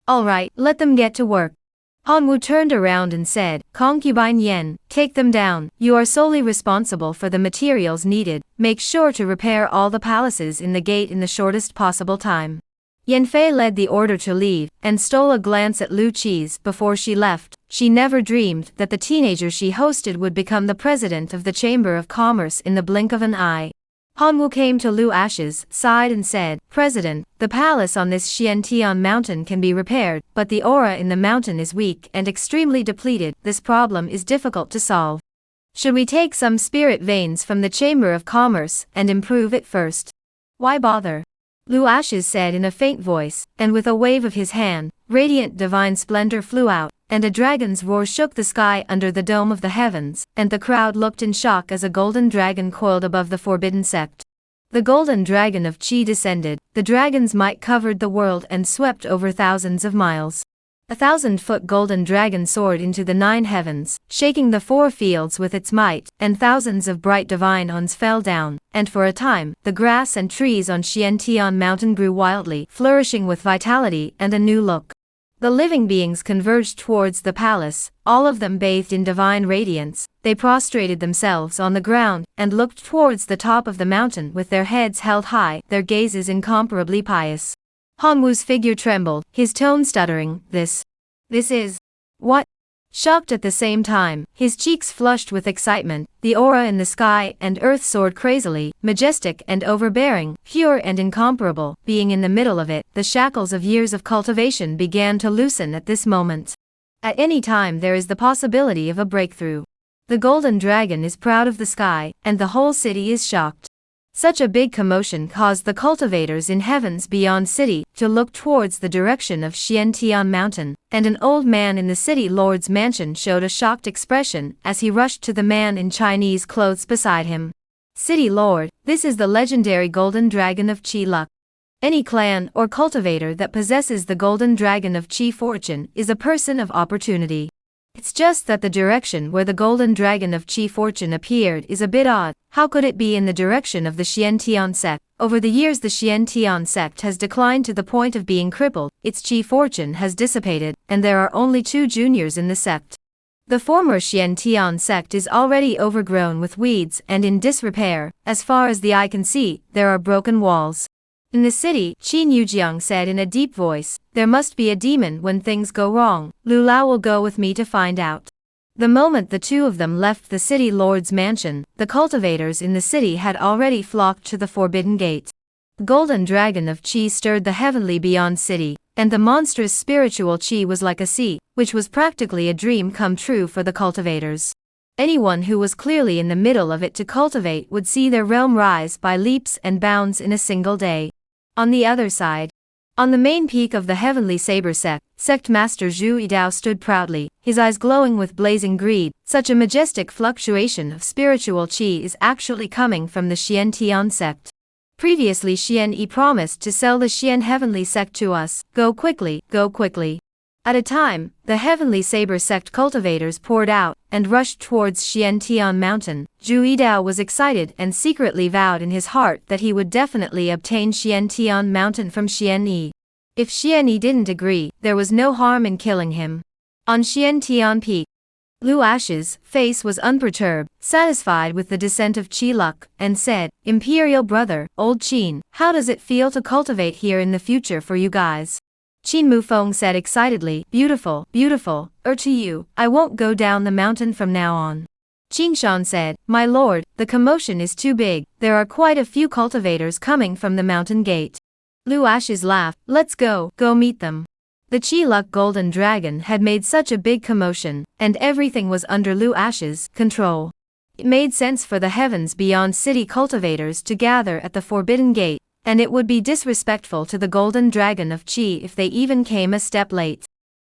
Alright, let them get to work. Hanwoo turned around and said, Concubine Yen, take them down. You are solely responsible for the materials needed. Make sure to repair all the palaces in the gate in the shortest possible time. Yanfei led the order to leave, and stole a glance at Lu Qi's before she left. She never dreamed that the teenager she hosted would become the president of the Chamber of Commerce in the blink of an eye. Hanwoo came to Lu Ash's side and said, President, the palace on this Xiantian mountain can be repaired, but the aura in the mountain is weak and extremely depleted. This problem is difficult to solve. Should we take some spirit veins from the Chamber of Commerce and improve it first? Why bother? Lu Ashes said in a faint voice, and with a wave of his hand, radiant divine splendor flew out, and a dragon's roar shook the sky under the dome of the heavens, and the crowd looked in shock as a golden dragon coiled above the forbidden sect. The golden dragon of Qi descended, the dragon's might covered the world and swept over thousands of miles. A 1,000-foot golden dragon soared into the 9 heavens, shaking the 4 fields with its might, and thousands of bright divine ons fell down, and for a time, the grass and trees on Xiantian Mountain grew wildly, flourishing with vitality and a new look. The living beings converged towards the palace, all of them bathed in divine radiance. They prostrated themselves on the ground, and looked towards the top of the mountain with their heads held high, their gazes incomparably pious. Hanwoo's figure trembled, his tone stuttering, This is... what? Shocked at the same time, his cheeks flushed with excitement, the aura in the sky and earth soared crazily, majestic and overbearing, pure and incomparable. Being in the middle of it, the shackles of years of cultivation began to loosen at this moment. At any time there is the possibility of a breakthrough. The golden dragon is proud of the sky, and the whole city is shocked. Such a big commotion caused the cultivators in heavens beyond city to look towards the direction of Xiantian Mountain, and an old man in the city lord's mansion showed a shocked expression as he rushed to the man in Chinese clothes beside him. City Lord, this is the legendary golden dragon of Qi luck. Any clan or cultivator that possesses the golden dragon of Qi fortune is a person of opportunity. It's just that the direction where the golden dragon of Qi fortune appeared is a bit odd. How could it be in the direction of the Xiantian sect? Over the years the Xiantian sect has declined to the point of being crippled, its Qi fortune has dissipated, and there are only 2 juniors in the sect. The former Xiantian sect is already overgrown with weeds and in disrepair. As far as the eye can see, there are broken walls. In the city, Qin Yujiang said in a deep voice, there must be a demon when things go wrong. Lu Lao will go with me to find out. The moment the 2 of them left the city lord's mansion, the cultivators in the city had already flocked to the forbidden gate. The golden dragon of Qi stirred the heavenly beyond city, and the monstrous spiritual Qi was like a sea, which was practically a dream come true for the cultivators. Anyone who was clearly in the middle of it to cultivate would see their realm rise by leaps and bounds in a single day. On the other side, on the main peak of the heavenly saber sect master Zhu Yidao stood proudly, his eyes glowing with blazing greed. Such a majestic fluctuation of spiritual qi is actually coming from the Xiantian sect. Previously Xian Yi promised to sell the Xian heavenly sect to us. Go quickly, go quickly. At a time, the heavenly saber sect cultivators poured out and rushed towards Xiantian Mountain. Zhu Yidao was excited and secretly vowed in his heart that he would definitely obtain Xiantian Mountain from Xian Yi. If Xian Yi didn't agree, there was no harm in killing him. On Xiantian Peak, Lu Ash's face was unperturbed, satisfied with the descent of Qi luck, and said, Imperial brother, old Qin, how does it feel to cultivate here in the future for you guys? Qin Mufeng said excitedly, beautiful, beautiful, to you, I won't go down the mountain from now on. Qin Shan said, my lord, the commotion is too big, there are quite a few cultivators coming from the mountain gate. Lu Ash's laughed, let's go meet them. The Qi Luck Golden Dragon had made such a big commotion, and everything was under Lu Ash's control. It made sense for the heavens beyond city cultivators to gather at the Forbidden Gate, and it would be disrespectful to the golden dragon of Qi if they even came a step late.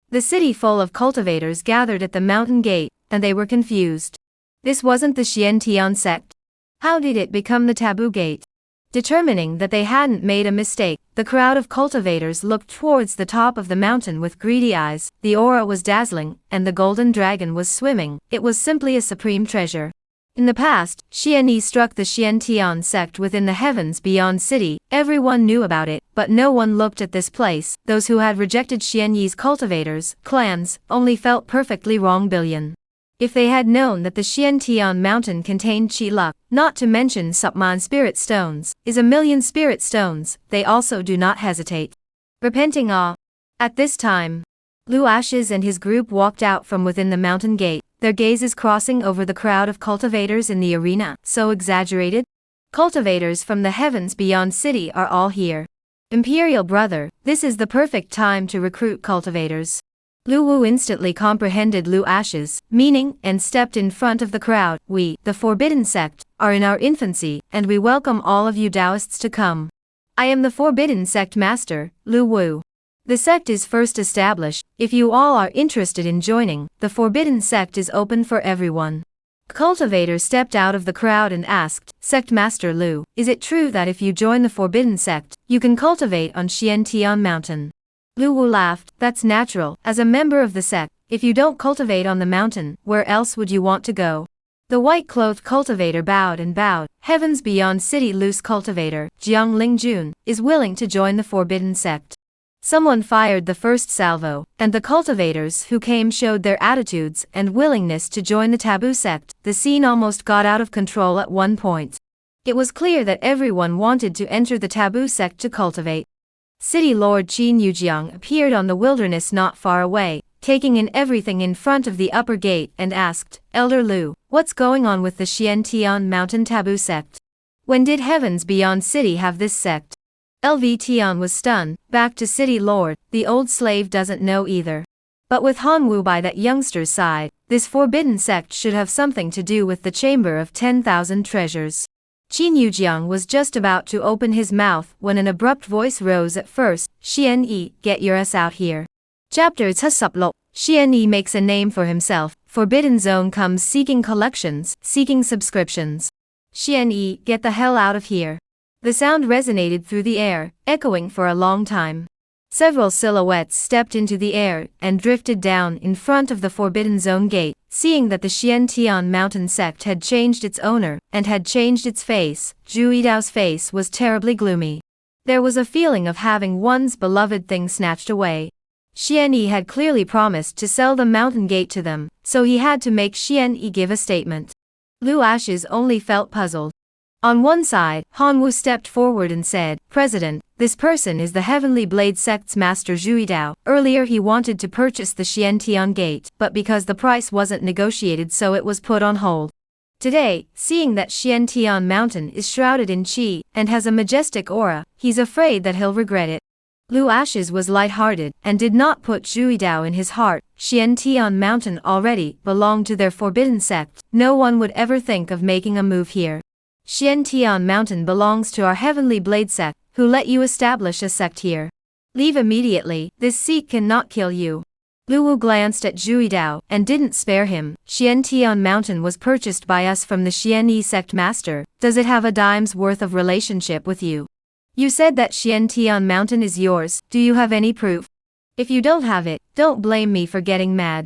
The city full of cultivators gathered at the mountain gate, and they were confused. This wasn't the Xiantian sect. How did it become the taboo gate? Determining that they hadn't made a mistake, the crowd of cultivators looked towards the top of the mountain with greedy eyes. The aura was dazzling, and the golden dragon was swimming. It was simply a supreme treasure. In the past, Xianyi struck the Xiantian sect within the heavens beyond city. Everyone knew about it, but no one looked at this place. Those who had rejected Xianyi's cultivators, clans, only felt perfectly wrong. If they had known that the Xiantian mountain contained Qi luck, not to mention Supman spirit stones, is a million spirit stones, they also do not hesitate. Repenting at this time, Lu Ashes and his group walked out from within the mountain gate, their gazes crossing over the crowd of cultivators in the arena. So exaggerated? Cultivators from the heavens beyond city are all here. Imperial brother, this is the perfect time to recruit cultivators. Lu Wu instantly comprehended Lu Ashes' meaning and stepped in front of the crowd. We, the Forbidden Sect, are in our infancy, and we welcome all of you Taoists to come. I am the Forbidden Sect Master, Lu Wu. The sect is first established. If you all are interested in joining, the Forbidden Sect is open for everyone. Cultivator stepped out of the crowd and asked, Sect Master Lu, is it true that if you join the Forbidden Sect, you can cultivate on Xiantian Mountain? Lu Wu laughed, that's natural. As a member of the sect, if you don't cultivate on the mountain, where else would you want to go? The white-clothed cultivator bowed and bowed. Heavens beyond city loose cultivator, Jiang Lingjun, is willing to join the Forbidden Sect. Someone fired the first salvo, and the cultivators who came showed their attitudes and willingness to join the taboo sect. The scene almost got out of control at one point. It was clear that everyone wanted to enter the taboo sect to cultivate. City Lord Qin Yujiang appeared on the wilderness not far away, taking in everything in front of the upper gate and asked, Elder Lu, what's going on with the Xiantian Mountain Taboo sect? When did Heavens Beyond City have this sect? LV Tian was stunned. Back to City Lord, the old slave doesn't know either. But with Han Wu by that youngster's side, this forbidden sect should have something to do with the Chamber of 10,000 Treasures. Qin Yujiang was just about to open his mouth when an abrupt voice rose at first, Xian Yi, get your ass out here. Chapter Tsuplok. Xian Yi makes a name for himself. Forbidden Zone comes seeking collections, seeking subscriptions. Xian Yi, get the hell out of here. The sound resonated through the air, echoing for a long time. Several silhouettes stepped into the air and drifted down in front of the Forbidden Zone gate. Seeing that the Xiantian mountain sect had changed its owner, and had changed its face, Zhu Yidao's face was terribly gloomy. There was a feeling of having one's beloved thing snatched away. Xian Yi had clearly promised to sell the mountain gate to them, so he had to make Xian Yi give a statement. Lu Ashes only felt puzzled. On one side, Han Wu stepped forward and said, President, this person is the Heavenly Blade Sect's Master Zhu Yidao. Earlier he wanted to purchase the Xiantian Gate, but because the price wasn't negotiated so it was put on hold. Today, seeing that Xiantian Mountain is shrouded in qi, and has a majestic aura, he's afraid that he'll regret it. Lu Ashes was light-hearted, and did not put Zhu Yidao in his heart. Xiantian Mountain already belonged to their forbidden sect. No one would ever think of making a move here. Xiantian Mountain belongs to our Heavenly Blade Sect, who let you establish a sect here. Leave immediately, this seat cannot kill you. Lu Wu glanced at Zhu Yidao, and didn't spare him. Xiantian Mountain was purchased by us from the Xianyi sect master. Does it have a dime's worth of relationship with you? You said that Xiantian Mountain is yours. Do you have any proof? If you don't have it, don't blame me for getting mad.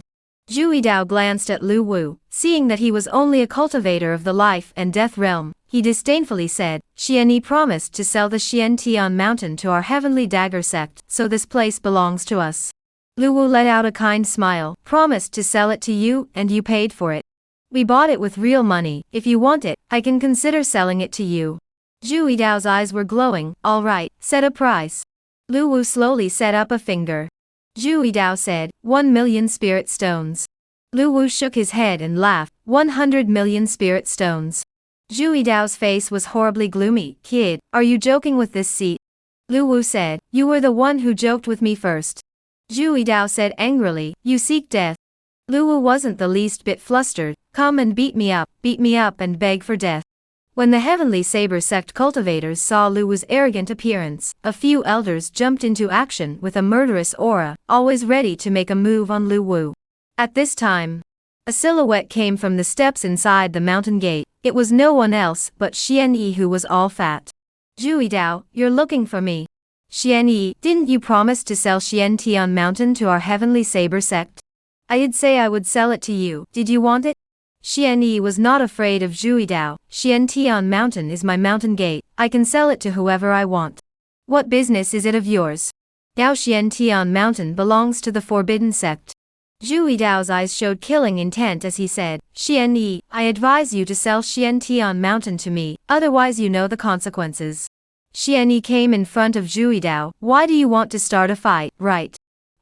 Zhu Yidao glanced at Lu Wu, seeing that he was only a cultivator of the life and death realm. He disdainfully said, Xianyi promised to sell the Xiantian Mountain to our Heavenly Dagger sect, so this place belongs to us. Lu Wu let out a kind smile, promised to sell it to you, and you paid for it. We bought it with real money. If you want it, I can consider selling it to you. Zhu Yidao's eyes were glowing. All right, set a price. Lu Wu slowly set up a finger. Zhu Yidao said, 1 million spirit stones. Lu Wu shook his head and laughed, 100 million spirit stones. Zhu Yidao's face was horribly gloomy. Kid, are you joking with this seat? Lu Wu said, you were the one who joked with me first. Zhu Yidao said angrily, you seek death. Lu Wu wasn't the least bit flustered. Come and beat me up and beg for death. When the Heavenly Saber sect cultivators saw Lu Wu's arrogant appearance, a few elders jumped into action with a murderous aura, always ready to make a move on Lu Wu. At this time, a silhouette came from the steps inside the mountain gate. It was no one else but Xian Yi, who was all fat. "Zhui Dao, you're looking for me." "Xian Yi, didn't you promise to sell Xian Tian Mountain to our Heavenly Saber sect?" "I did say I would sell it to you. Did you want it?" Xian Yi was not afraid of Zhui Dao. "Xian Tian Mountain is my mountain gate. I can sell it to whoever I want." "What business is it of yours?" "Now Xian Tian Mountain belongs to the Forbidden Sect." Zhui Dao's eyes showed killing intent as he said, "Xian Yi, I advise you to sell Xian Tian Mountain to me, otherwise you know the consequences." Xian Yi came in front of Zhui Dao. "Why do you want to start a fight, right?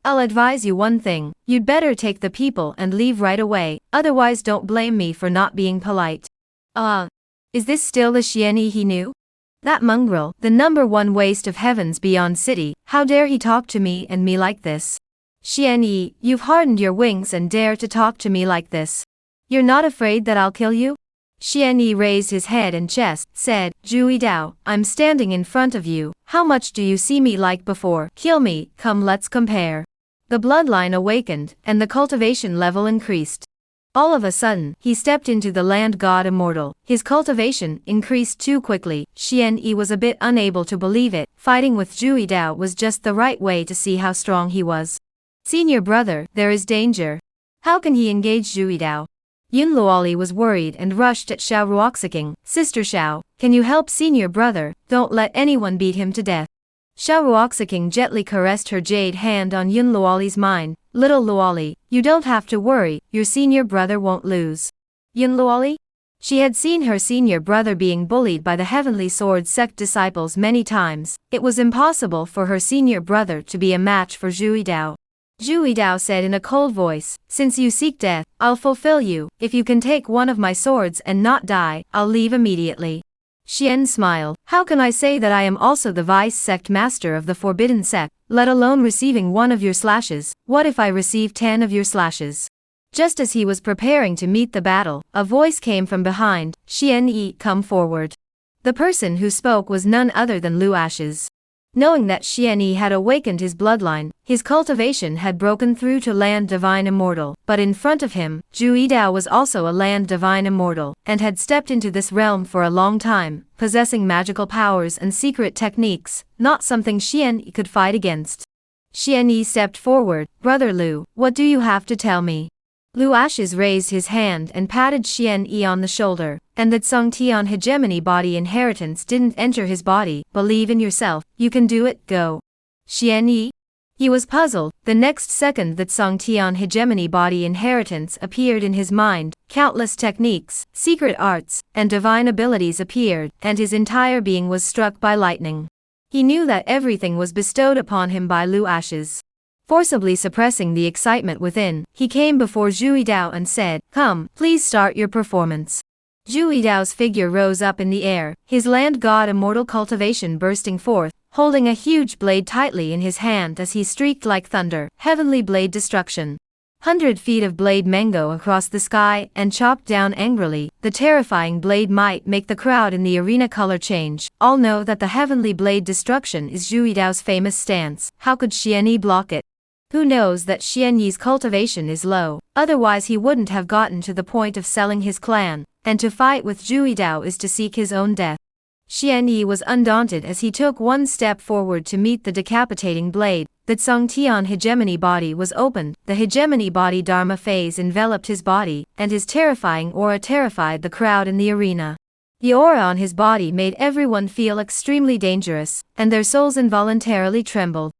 I'll advise you one thing, you'd better take the people and leave right away, otherwise don't blame me for not being polite." Is this still the Xian Yi he knew? That mongrel, the #1 waste of Heaven's Beyond City, how dare he talk to me and me like this? "Xian Yi, you've hardened your wings and dare to talk to me like this. You're not afraid that I'll kill you?" Xian Yi raised his head and chest, said, "Zhui Dao, I'm standing in front of you, how much do you see me like before? Kill me, come let's compare." The bloodline awakened, and the cultivation level increased. All of a sudden, he stepped into the land god immortal. His cultivation increased too quickly. Xian Yi was a bit unable to believe it. Fighting with Zhui Dao was just the right way to see how strong he was. "Senior brother, there is danger. How can he engage Zhui Dao?" Yun Luoli was worried and rushed at Xiao Ruoxiking. "Sister Xiao, can you help senior brother? Don't let anyone beat him to death." Xiao Ruoxiking gently caressed her jade hand on Yun Luoli's mind. "Little Luoli, you don't have to worry, your senior brother won't lose." Yun Luoli? She had seen her senior brother being bullied by the Heavenly Sword sect disciples many times. It was impossible for her senior brother to be a match for Zhui Dao. Zhui Dao said in a cold voice, "Since you seek death, I'll fulfill you. If you can take one of my swords and not die, I'll leave immediately." Xian smiled. "How can I say that I am also the vice sect master of the Forbidden Sect, let alone receiving one of your slashes? What if I receive 10 of your slashes?" Just as he was preparing to meet the battle, a voice came from behind. "Xian Yi, come forward." The person who spoke was none other than Lu Ashes. Knowing that Xian Yi had awakened his bloodline, his cultivation had broken through to land divine immortal, but in front of him, Zhui Dao was also a land divine immortal, and had stepped into this realm for a long time, possessing magical powers and secret techniques, not something Xian Yi could fight against. Xian Yi stepped forward. "Brother Lu, what do you have to tell me?" Lu Ashes raised his hand and patted Xian Yi on the shoulder, and that Song Tian hegemony body inheritance didn't enter his body. "Believe in yourself, you can do it, go." Xian Yi? He was puzzled. The next second that Song Tian hegemony body inheritance appeared in his mind, countless techniques, secret arts, and divine abilities appeared, and his entire being was struck by lightning. He knew that everything was bestowed upon him by Lu Ashes. Forcibly suppressing the excitement within, he came before Zhui Dao and said, "Come, please start your performance." Zhui Dao's figure rose up in the air, his land god immortal cultivation bursting forth, holding a huge blade tightly in his hand as he streaked like thunder, heavenly blade destruction. 100 feet of blade mango across the sky and chopped down angrily. The terrifying blade might make the crowd in the arena color change. All know that the heavenly blade destruction is Zhui Dao's famous stance. How could Xian Yi block it? Who knows that Xian Yi's cultivation is low, otherwise he wouldn't have gotten to the point of selling his clan, and to fight with Zhui Dao is to seek his own death. Xian Yi was undaunted as he took one step forward to meet the decapitating blade. The Song Tian hegemony body was opened, the hegemony body Dharma phase enveloped his body, and his terrifying aura terrified the crowd in the arena. The aura on his body made everyone feel extremely dangerous, and their souls involuntarily trembled.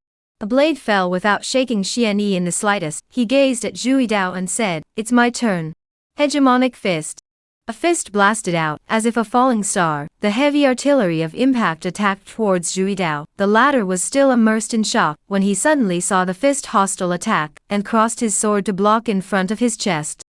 A blade fell without shaking Xian Yi in the slightest. He gazed at Zhui Dao and said, "It's my turn." Hegemonic fist. A fist blasted out, as if a falling star. The heavy artillery of impact attacked towards Zhui Dao. The latter was still immersed in shock, when he suddenly saw the fist hostile attack, and crossed his sword to block in front of his chest.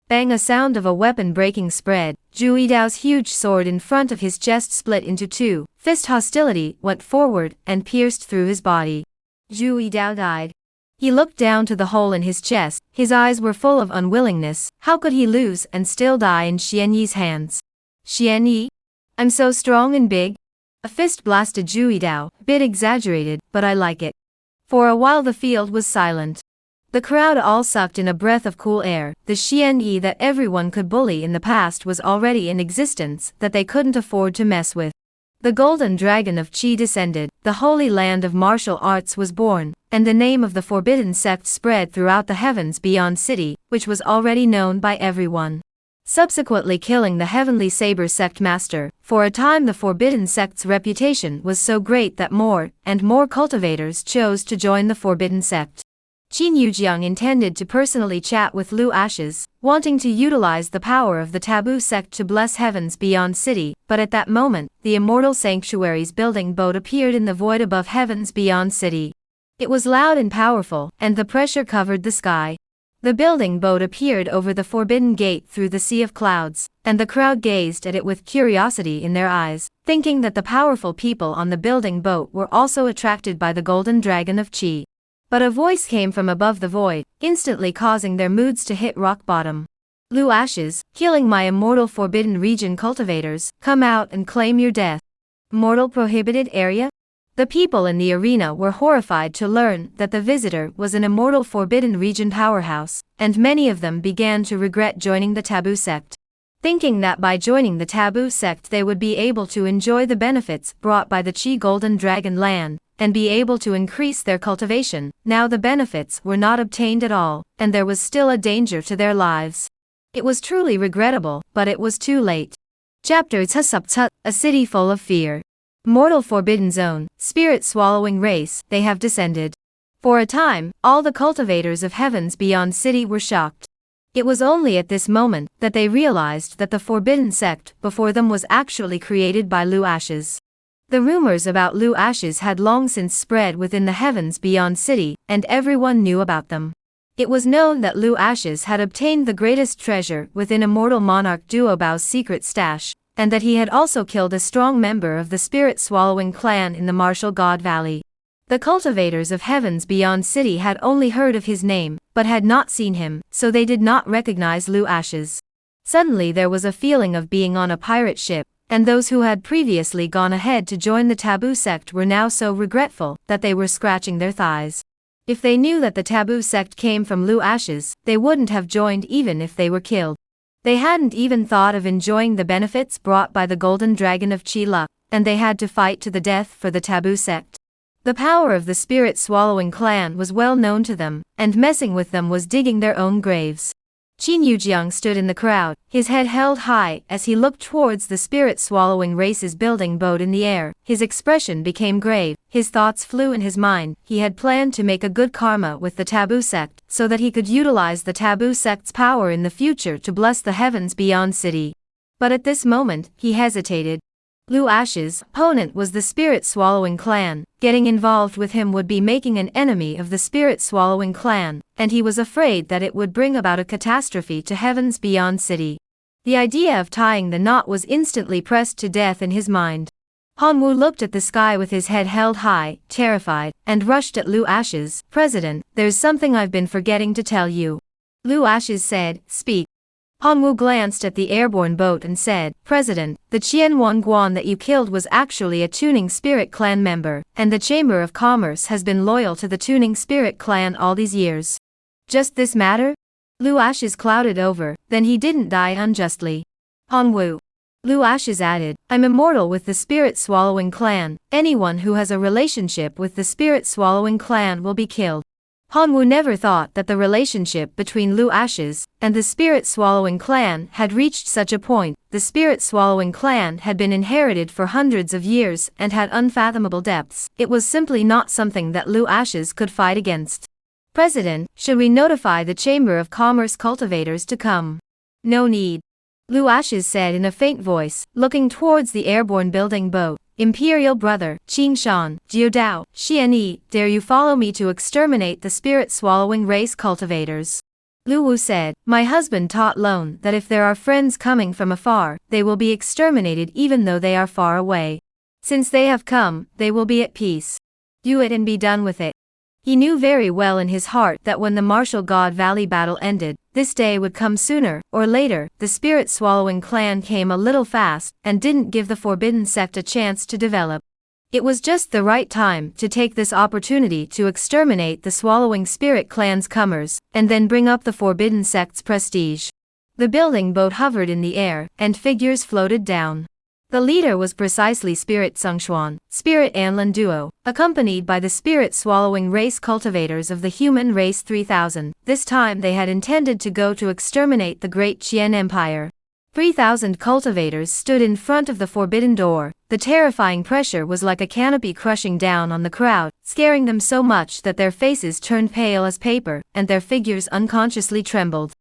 Bang! A sound of a weapon breaking spread. Zhui Dao's huge sword in front of his chest split into two. Fist hostility went forward, and pierced through his body. Zhui Dao died. He looked down to the hole in his chest, his eyes were full of unwillingness. How could he lose and still die in Xian Yi's hands? Xian Yi? I'm so strong and big. A fist blasted Zhu Yidao, bit exaggerated, but I like it. For a while the field was silent. The crowd all sucked in a breath of cool air. The Xianyi that everyone could bully in the past was already in existence, that they couldn't afford to mess with. The golden dragon of Qi descended, the holy land of martial arts was born, and the name of the forbidden sect spread throughout the heavens beyond city, which was already known by everyone. Subsequently killing the heavenly saber sect master, for a time the forbidden sect's reputation was so great that more and more cultivators chose to join the forbidden sect. Qin Yujiang intended to personally chat with Lu Ashes, wanting to utilize the power of the taboo sect to bless heavens beyond city, but at that moment, the immortal sanctuary's building boat appeared in the void above heavens beyond city. It was loud and powerful, and the pressure covered the sky. The building boat appeared over the forbidden gate through the sea of clouds, and the crowd gazed at it with curiosity in their eyes, thinking that the powerful people on the building boat were also attracted by the golden dragon of Qi. But a voice came from above the void, instantly causing their moods to hit rock bottom. Lu Ashes, killing my immortal forbidden region cultivators, come out and claim your death. Mortal prohibited area? The people in the arena were horrified to learn that the visitor was an immortal forbidden region powerhouse, and many of them began to regret joining the taboo sect. Thinking that by joining the taboo sect they would be able to enjoy the benefits brought by the Qi Golden Dragon land, and be able to increase their cultivation. Now the benefits were not obtained at all, and there was still a danger to their lives. It was truly regrettable, but it was too late. Chapter Tsup, a city full of fear. Mortal forbidden zone, spirit swallowing race, they have descended. For a time, all the cultivators of heavens beyond city were shocked. It was only at this moment that they realized that the forbidden sect before them was actually created by Lu Ashes. The rumors about Lu Ashes had long since spread within the heavens beyond city, and everyone knew about them. It was known that Lu Ashes had obtained the greatest treasure within immortal monarch Duobao's secret stash, and that he had also killed a strong member of the spirit-swallowing clan in the Martial God Valley. The cultivators of heavens beyond city had only heard of his name, but had not seen him, so they did not recognize Lu Ashes. Suddenly there was a feeling of being on a pirate ship, and those who had previously gone ahead to join the taboo sect were now so regretful that they were scratching their thighs. If they knew that the taboo sect came from Lu Ashes, they wouldn't have joined even if they were killed. They hadn't even thought of enjoying the benefits brought by the golden dragon of Qi luck, and they had to fight to the death for the taboo sect. The power of the spirit-swallowing clan was well known to them, and messing with them was digging their own graves. Qin Yujiang stood in the crowd, his head held high as he looked towards the spirit-swallowing race's building boat in the air. His expression became grave, his thoughts flew in his mind. He had planned to make a good karma with the taboo sect, so that he could utilize the taboo sect's power in the future to bless the heavens beyond city. But at this moment, he hesitated. Lu Ashes' opponent was the spirit-swallowing clan. Getting involved with him would be making an enemy of the spirit-swallowing clan, and he was afraid that it would bring about a catastrophe to heavens beyond city. The idea of tying the knot was instantly pressed to death in his mind. Hanwu looked at the sky with his head held high, terrified, and rushed at Lu Ashes. "President, there's something I've been forgetting to tell you." Lu Ashes said, "Speak." Hanwu glanced at the airborne boat and said, "President, the Qianwan Guan that you killed was actually a Tuning Spirit Clan member, and the Chamber of Commerce has been loyal to the Tuning Spirit Clan all these years." "Just this matter?" Lu Ashes clouded over, "Then he didn't die unjustly." Hanwu. Lu Ashes added, "I'm immortal with the Spirit-Swallowing Clan. Anyone who has a relationship with the Spirit-Swallowing Clan will be killed." Hanwu never thought that the relationship between Lu Ashes and the Spirit-Swallowing Clan had reached such a point. The Spirit-Swallowing Clan had been inherited for hundreds of years and had unfathomable depths. It was simply not something that Lu Ashes could fight against. "President, should we notify the Chamber of Commerce cultivators to come?" "No need." Lu Ashes said in a faint voice, looking towards the airborne building boat. "Imperial brother, Qing Shan, Jiudao, Xianyi, dare you follow me to exterminate the spirit-swallowing race cultivators?" Lu Wu said, "My husband taught Lone that if there are friends coming from afar, they will be exterminated even though they are far away. Since they have come, they will be at peace. Do it and be done with it." He knew very well in his heart that when the martial God Valley battle ended, this day would come sooner or later. The spirit-swallowing clan came a little fast and didn't give the forbidden sect a chance to develop. It was just the right time to take this opportunity to exterminate the swallowing spirit clan's comers, and then bring up the forbidden sect's prestige. The building boat hovered in the air, and figures floated down. The leader was precisely Spirit Sungshuan, Spirit Anlin duo, accompanied by the spirit-swallowing race cultivators of the human race 3000. This time they had intended to go to exterminate the great Qian Empire. 3,000 cultivators stood in front of the forbidden door. The terrifying pressure was like a canopy crushing down on the crowd, scaring them so much that their faces turned pale as paper, and their figures unconsciously trembled.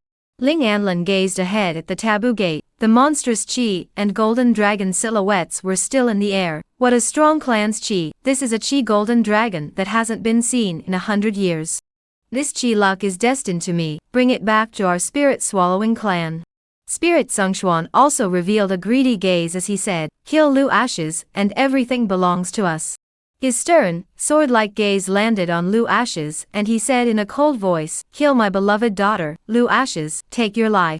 Ling Anlin gazed ahead at the taboo gate. The monstrous Qi and golden dragon silhouettes were still in the air. What a strong clan's Qi! This is a Qi golden dragon that hasn't been seen in 100 years. This Qi luck is destined to me. Bring it back to our spirit-swallowing clan. Spirit Sungshuan also revealed a greedy gaze as he said, "Kill Lu Ashes, and everything belongs to us." His stern, sword-like gaze landed on Lu Ashes, and he said in a cold voice, "Kill my beloved daughter, Lu Ashes, take your life."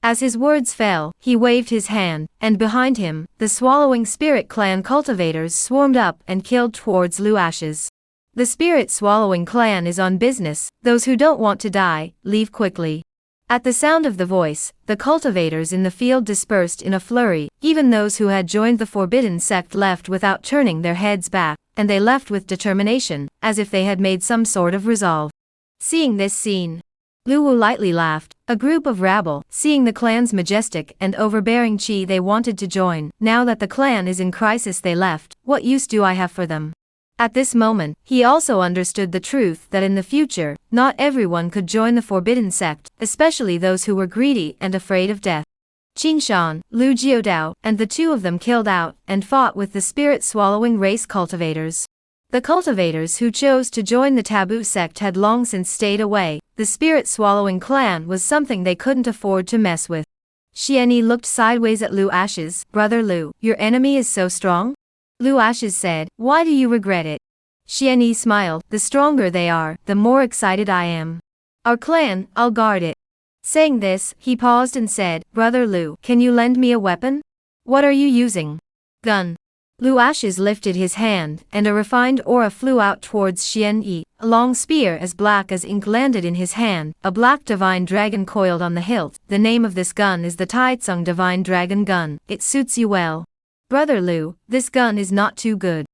As his words fell, he waved his hand, and behind him, the swallowing spirit clan cultivators swarmed up and killed towards Lu Ashes. The spirit-swallowing clan is on business. Those who don't want to die, leave quickly. At the sound of the voice, the cultivators in the field dispersed in a flurry. Even those who had joined the forbidden sect left without turning their heads back, and they left with determination, as if they had made some sort of resolve. Seeing this scene, Lu Wu lightly laughed. A group of rabble, seeing the clan's majestic and overbearing Qi, they wanted to join. Now that the clan is in crisis, they left. What use do I have for them? At this moment, he also understood the truth that in the future, not everyone could join the forbidden sect, especially those who were greedy and afraid of death. Qing Shan, Lu Jiodao, and the two of them killed out and fought with the spirit-swallowing race cultivators. The cultivators who chose to join the taboo sect had long since stayed away. The spirit-swallowing clan was something they couldn't afford to mess with. Xianyi looked sideways at Lu Ashes. "Brother Lu, your enemy is so strong?" Lu Ashes said, "Why do you regret it?" Xianyi smiled. "The stronger they are, the more excited I am. Our clan, I'll guard it." Saying this, he paused and said, "Brother Lu, can you lend me a weapon?" "What are you using?" "Gun." Lu Ashes lifted his hand, and a refined aura flew out towards Xianyi. A long spear as black as ink landed in his hand. A black divine dragon coiled on the hilt. "The name of this gun is the Taitsung Divine Dragon Gun. It suits you well. Brother Lu, this gun is not too good.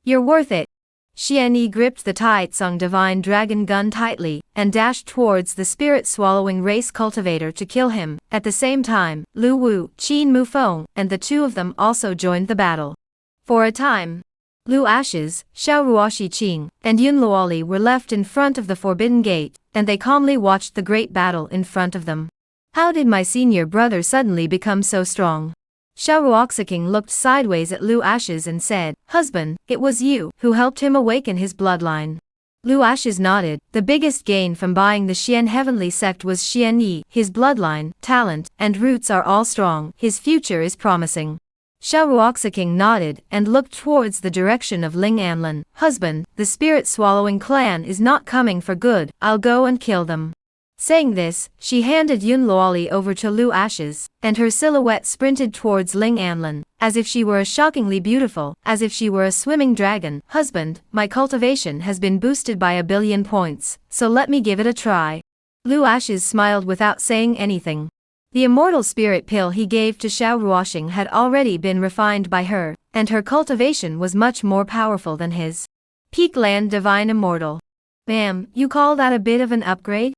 You're worth it." Xianyi gripped the Taitsung Divine Dragon Gun tightly, and dashed towards the spirit-swallowing race cultivator to kill him. At the same time, Lu Wu, Qin Mufeng, and the two of them also joined the battle. For a time, Lu Ashes, Xiao Ruoxi Qing, and Yun Luoli were left in front of the forbidden gate, and they calmly watched the great battle in front of them. How did my senior brother suddenly become so strong? Xiao Ruoxiking looked sideways at Lu Ashes and said, "Husband, it was you who helped him awaken his bloodline." Lu Ashes nodded. The biggest gain from buying the Xian Heavenly Sect was Xianyi. His bloodline, talent, and roots are all strong. His future is promising. Xiao Ruoxiking nodded and looked towards the direction of Ling Anlin. "Husband, the spirit-swallowing clan is not coming for good. I'll go and kill them." Saying this, she handed Yun Luoli over to Lu Ashes, and her silhouette sprinted towards Ling Anlin, as if she were a shockingly beautiful, as if she were a swimming dragon. "Husband, my cultivation has been boosted by 1,000,000,000 points, so let me give it a try." Lu Ashes smiled without saying anything. The immortal spirit pill he gave to Xiao Ruoxing had already been refined by her, and her cultivation was much more powerful than his. Peak Land Divine Immortal. "Ma'am, you call that a bit of an upgrade?"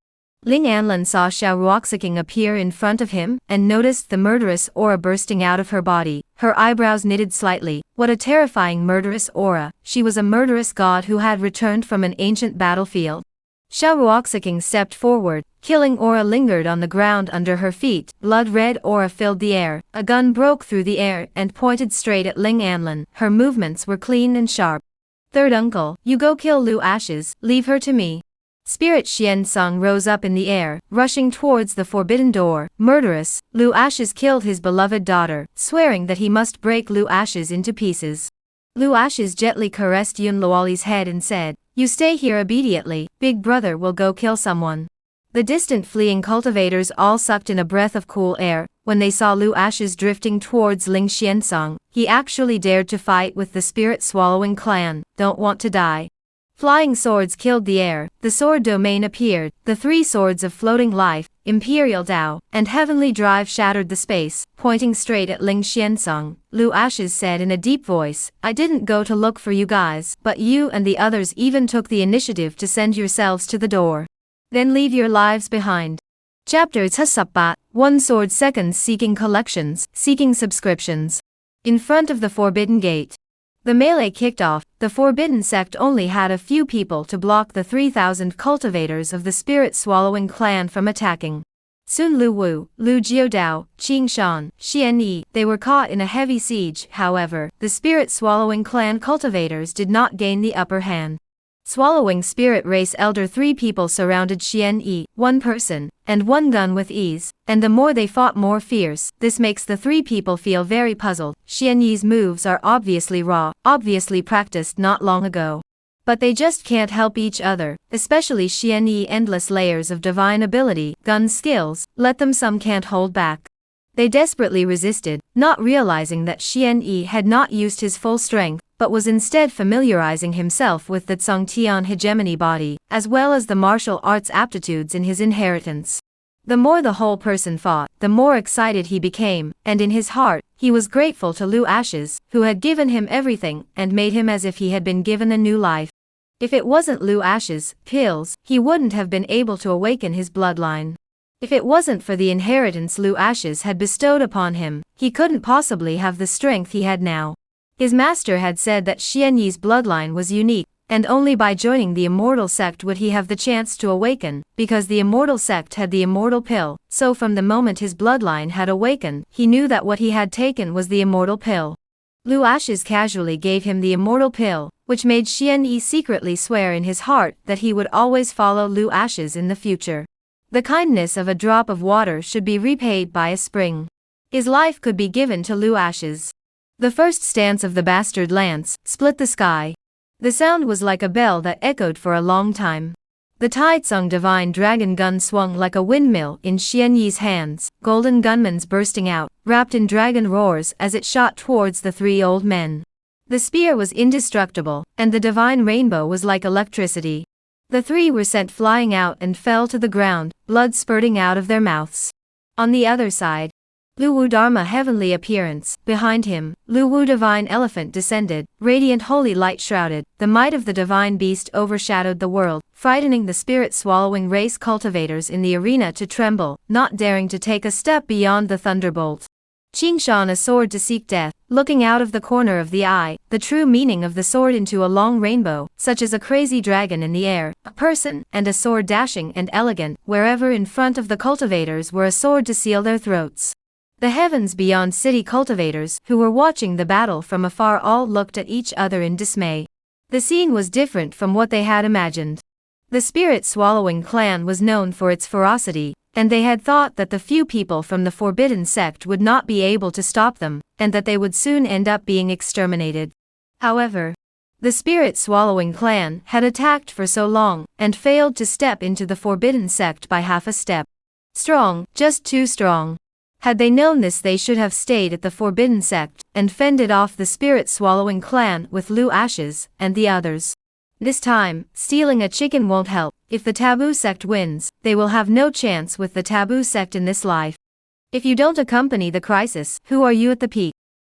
Ling Anlin saw Xiao Ruoxiking appear in front of him, and noticed the murderous aura bursting out of her body. Her eyebrows knitted slightly. What a terrifying murderous aura! She was a murderous god who had returned from an ancient battlefield. Xiao Ruoxiking stepped forward. Killing aura lingered on the ground under her feet. Blood-red aura filled the air. A gun broke through the air and pointed straight at Ling Anlin. Her movements were clean and sharp. "Third uncle, you go kill Lu Ashes. Leave her to me." Spirit Xian Sung rose up in the air, rushing towards the forbidden door. Murderous, Lu Ashes killed his beloved daughter, swearing that he must break Lu Ashes into pieces. Lu Ashes gently caressed Yun Luoli's head and said, You stay here immediately, big brother will go kill someone. The distant fleeing cultivators all sucked in a breath of cool air, when they saw Lu Ashes drifting towards Ling Xiansong. He actually dared to fight with the spirit-swallowing clan, don't want to die. Flying swords killed the air, the sword domain appeared, the three swords of floating life, imperial Tao, and heavenly drive shattered the space, pointing straight at Ling Xiansong. Lu Ashes said in a deep voice, I didn't go to look for you guys, but you and the others even took the initiative to send yourselves to the door. Then leave your lives behind. Chapter 1 Sword Seconds Seeking Collections, Seeking Subscriptions. In front of the Forbidden Gate. The melee kicked off. The Forbidden Sect only had a few people to block the 3,000 cultivators of the spirit-swallowing clan from attacking. Sun Lu Wu, Lu Jiudao, Qing Shan, Xian Yi, they were caught in a heavy siege. However, the spirit-swallowing clan cultivators did not gain the upper hand. Swallowing spirit race elder 3 people surrounded Xian Yi, 1 person, and 1 gun with ease, and the more they fought more fierce. This makes the 3 people feel very puzzled. Xian Yi's moves are obviously raw, obviously practiced not long ago. But they just can't help each other, especially Xian Yi endless layers of divine ability, gun skills, let them some can't hold back. They desperately resisted, not realizing that Xian Yi had not used his full strength, but was instead familiarizing himself with the Tsungtian hegemony body, as well as the martial arts aptitudes in his inheritance. The more the whole person fought, the more excited he became, and in his heart, he was grateful to Lu Ashes, who had given him everything and made him as if he had been given a new life. If it wasn't Lu Ashes' pills, he wouldn't have been able to awaken his bloodline. If it wasn't for the inheritance Lu Ashes had bestowed upon him, he couldn't possibly have the strength he had now. His master had said that Xian Yi's bloodline was unique, and only by joining the immortal sect would he have the chance to awaken, because the immortal sect had the immortal pill, so from the moment his bloodline had awakened, he knew that what he had taken was the immortal pill. Lu Ashes casually gave him the immortal pill, which made Xian Yi secretly swear in his heart that he would always follow Lu Ashes in the future. The kindness of a drop of water should be repaid by a spring. His life could be given to Lu Ashes. The first stance of the bastard lance split the sky. The sound was like a bell that echoed for a long time. The Taitsung divine dragon gun swung like a windmill in Xian Yi's hands, golden gunmans bursting out, wrapped in dragon roars as it shot towards the 3 old men. The spear was indestructible, and the divine rainbow was like electricity. The 3 were sent flying out and fell to the ground, blood spurting out of their mouths. On the other side, Lu Wu Dharma heavenly appearance, behind him, Lu Wu divine elephant descended, radiant holy light shrouded, the might of the divine beast overshadowed the world, frightening the spirit-swallowing race cultivators in the arena to tremble, not daring to take a step beyond the thunderbolt. Qing Shan a sword to seek death, looking out of the corner of the eye, the true meaning of the sword into a long rainbow, such as a crazy dragon in the air, a person, and a sword dashing and elegant, wherever in front of the cultivators were a sword to seal their throats. The heavens beyond city cultivators, who were watching the battle from afar all looked at each other in dismay. The scene was different from what they had imagined. The spirit-swallowing clan was known for its ferocity, and they had thought that the few people from the Forbidden Sect would not be able to stop them, and that they would soon end up being exterminated. However, the spirit-swallowing clan had attacked for so long, and failed to step into the Forbidden Sect by half a step. Strong, just too strong. Had they known this, they should have stayed at the Forbidden Sect, and fended off the spirit-swallowing clan with Lu Ashes and the others. This time, stealing a chicken won't help. If the Taboo Sect wins, they will have no chance with the Taboo Sect in this life. If you don't accompany the crisis, who are you at the peak?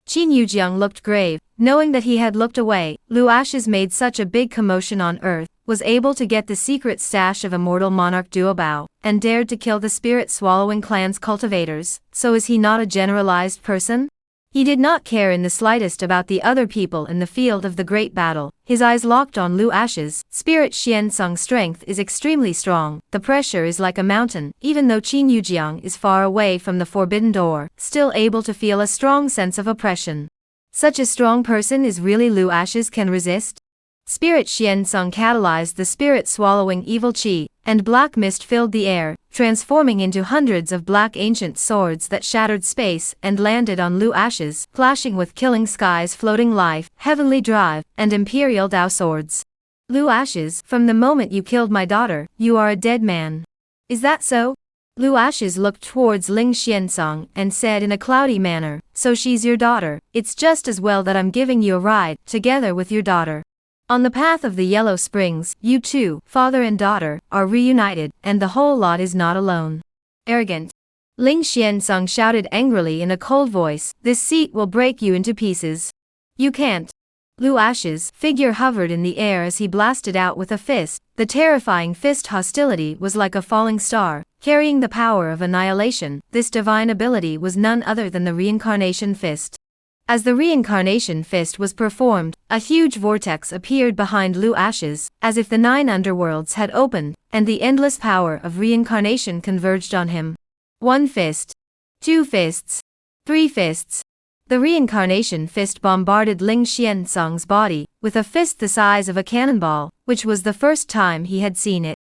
Qin Yujiang looked grave, knowing that he had looked away. Lu Ashes made such a big commotion on Earth, was able to get the secret stash of immortal monarch Duobao, and dared to kill the spirit-swallowing clan's cultivators, so is he not a generalized person? He did not care in the slightest about the other people in the field of the great battle, his eyes locked on Lu Ashes. Spirit Xiansung's strength is extremely strong, the pressure is like a mountain, even though Qin Yujiang is far away from the forbidden door, still able to feel a strong sense of oppression. Such a strong person is really Lu Ashes can resist? Spirit Xiansung catalyzed the spirit-swallowing evil qi, and black mist filled the air, transforming into hundreds of black ancient swords that shattered space and landed on Lu Ashes, clashing with killing skies floating life, heavenly drive, and imperial Tao swords. Lu Ashes, from the moment you killed my daughter, you are a dead man. Is that so? Lu Ashes looked towards Ling Xiansong and said in a cloudy manner, so she's your daughter, it's just as well that I'm giving you a ride, together with your daughter. On the path of the Yellow Springs, you two, father and daughter, are reunited, and the whole lot is not alone. Arrogant. Ling Xiansong shouted angrily in a cold voice, this seat will break you into pieces. You can't. Lu Ashes' figure hovered in the air as he blasted out with a fist. The terrifying fist hostility was like a falling star, carrying the power of annihilation. This divine ability was none other than the reincarnation fist. As the reincarnation fist was performed, a huge vortex appeared behind Lu Ashes, as if the 9 underworlds had opened, and the endless power of reincarnation converged on him. 1 fist. 2 fists. 3 fists. The reincarnation fist bombarded Ling Xiansong's body, with a fist the size of a cannonball, which was the first time he had seen it.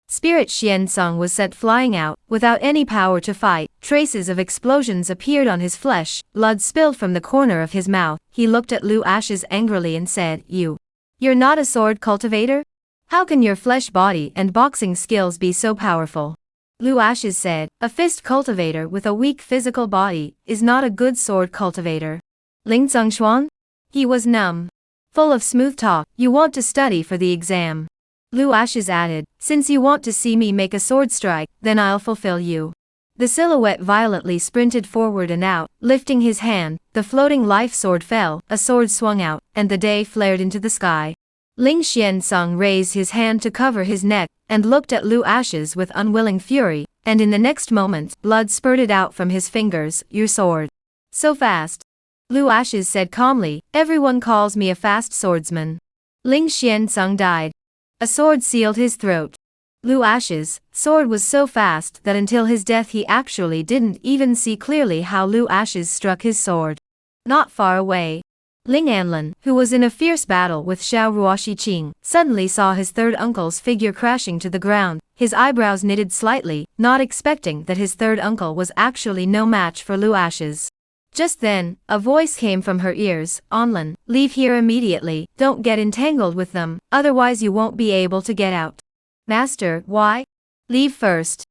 Spirit Xiansong was sent flying out, without any power to fight. Traces of explosions appeared on his flesh, blood spilled from the corner of his mouth. He looked at Lu Ashes angrily and said, You're not a sword cultivator? How can your flesh body and boxing skills be so powerful? Lu Ashes said, a fist cultivator with a weak physical body is not a good sword cultivator. Ling Zhongshuan? He was numb. Full of smooth talk, you want to study for the exam. Lu Ashes added, since you want to see me make a sword strike, then I'll fulfill you. The silhouette violently sprinted forward and out, lifting his hand, the floating life sword fell, a sword swung out, and the day flared into the sky. Ling Xiansong raised his hand to cover his neck, and looked at Lu Ashes with unwilling fury, and in the next moment, blood spurted out from his fingers. Your sword. So fast. Lu Ashes said calmly, everyone calls me a fast swordsman. Ling Xiansong died. A sword sealed his throat. Lu Ashes' sword was so fast that until his death he actually didn't even see clearly how Lu Ashes struck his sword. Not far away, Ling Anlin, who was in a fierce battle with Xiao Ruoxiqing, suddenly saw his third uncle's figure crashing to the ground. His eyebrows knitted slightly, not expecting that his third uncle was actually no match for Lu Ashes. Just then, a voice came from her ears, Anlin, leave here immediately, don't get entangled with them, otherwise you won't be able to get out. Master, why? Leave first.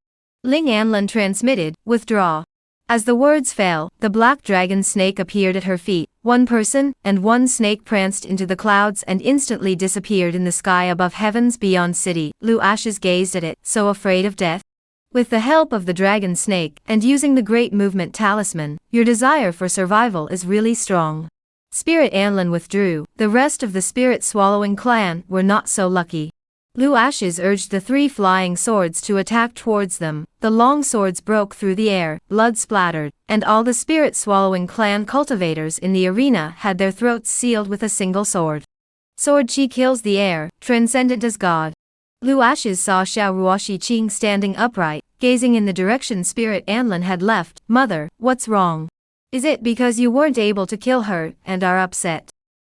Ling Anlin transmitted, withdraw. As the words fell, the black dragon snake appeared at her feet. 1 person and 1 snake pranced into the clouds and instantly disappeared in the sky above heavens beyond city. Lu Ashes gazed at it, so afraid of death. With the help of the dragon snake and using the great movement talisman, your desire for survival is really strong. Spirit Anlin withdrew. The rest of the spirit swallowing clan were not so lucky. Lu Ashes urged the 3 flying swords to attack towards them. The long swords broke through the air, blood splattered, and all the spirit-swallowing clan cultivators in the arena had their throats sealed with a single sword. Sword chi kills the air, transcendent as God. Lu Ashes saw Xiao Ruoxiqing standing upright, gazing in the direction Spirit Anlin had left. Mother, what's wrong? Is it because you weren't able to kill her and are upset?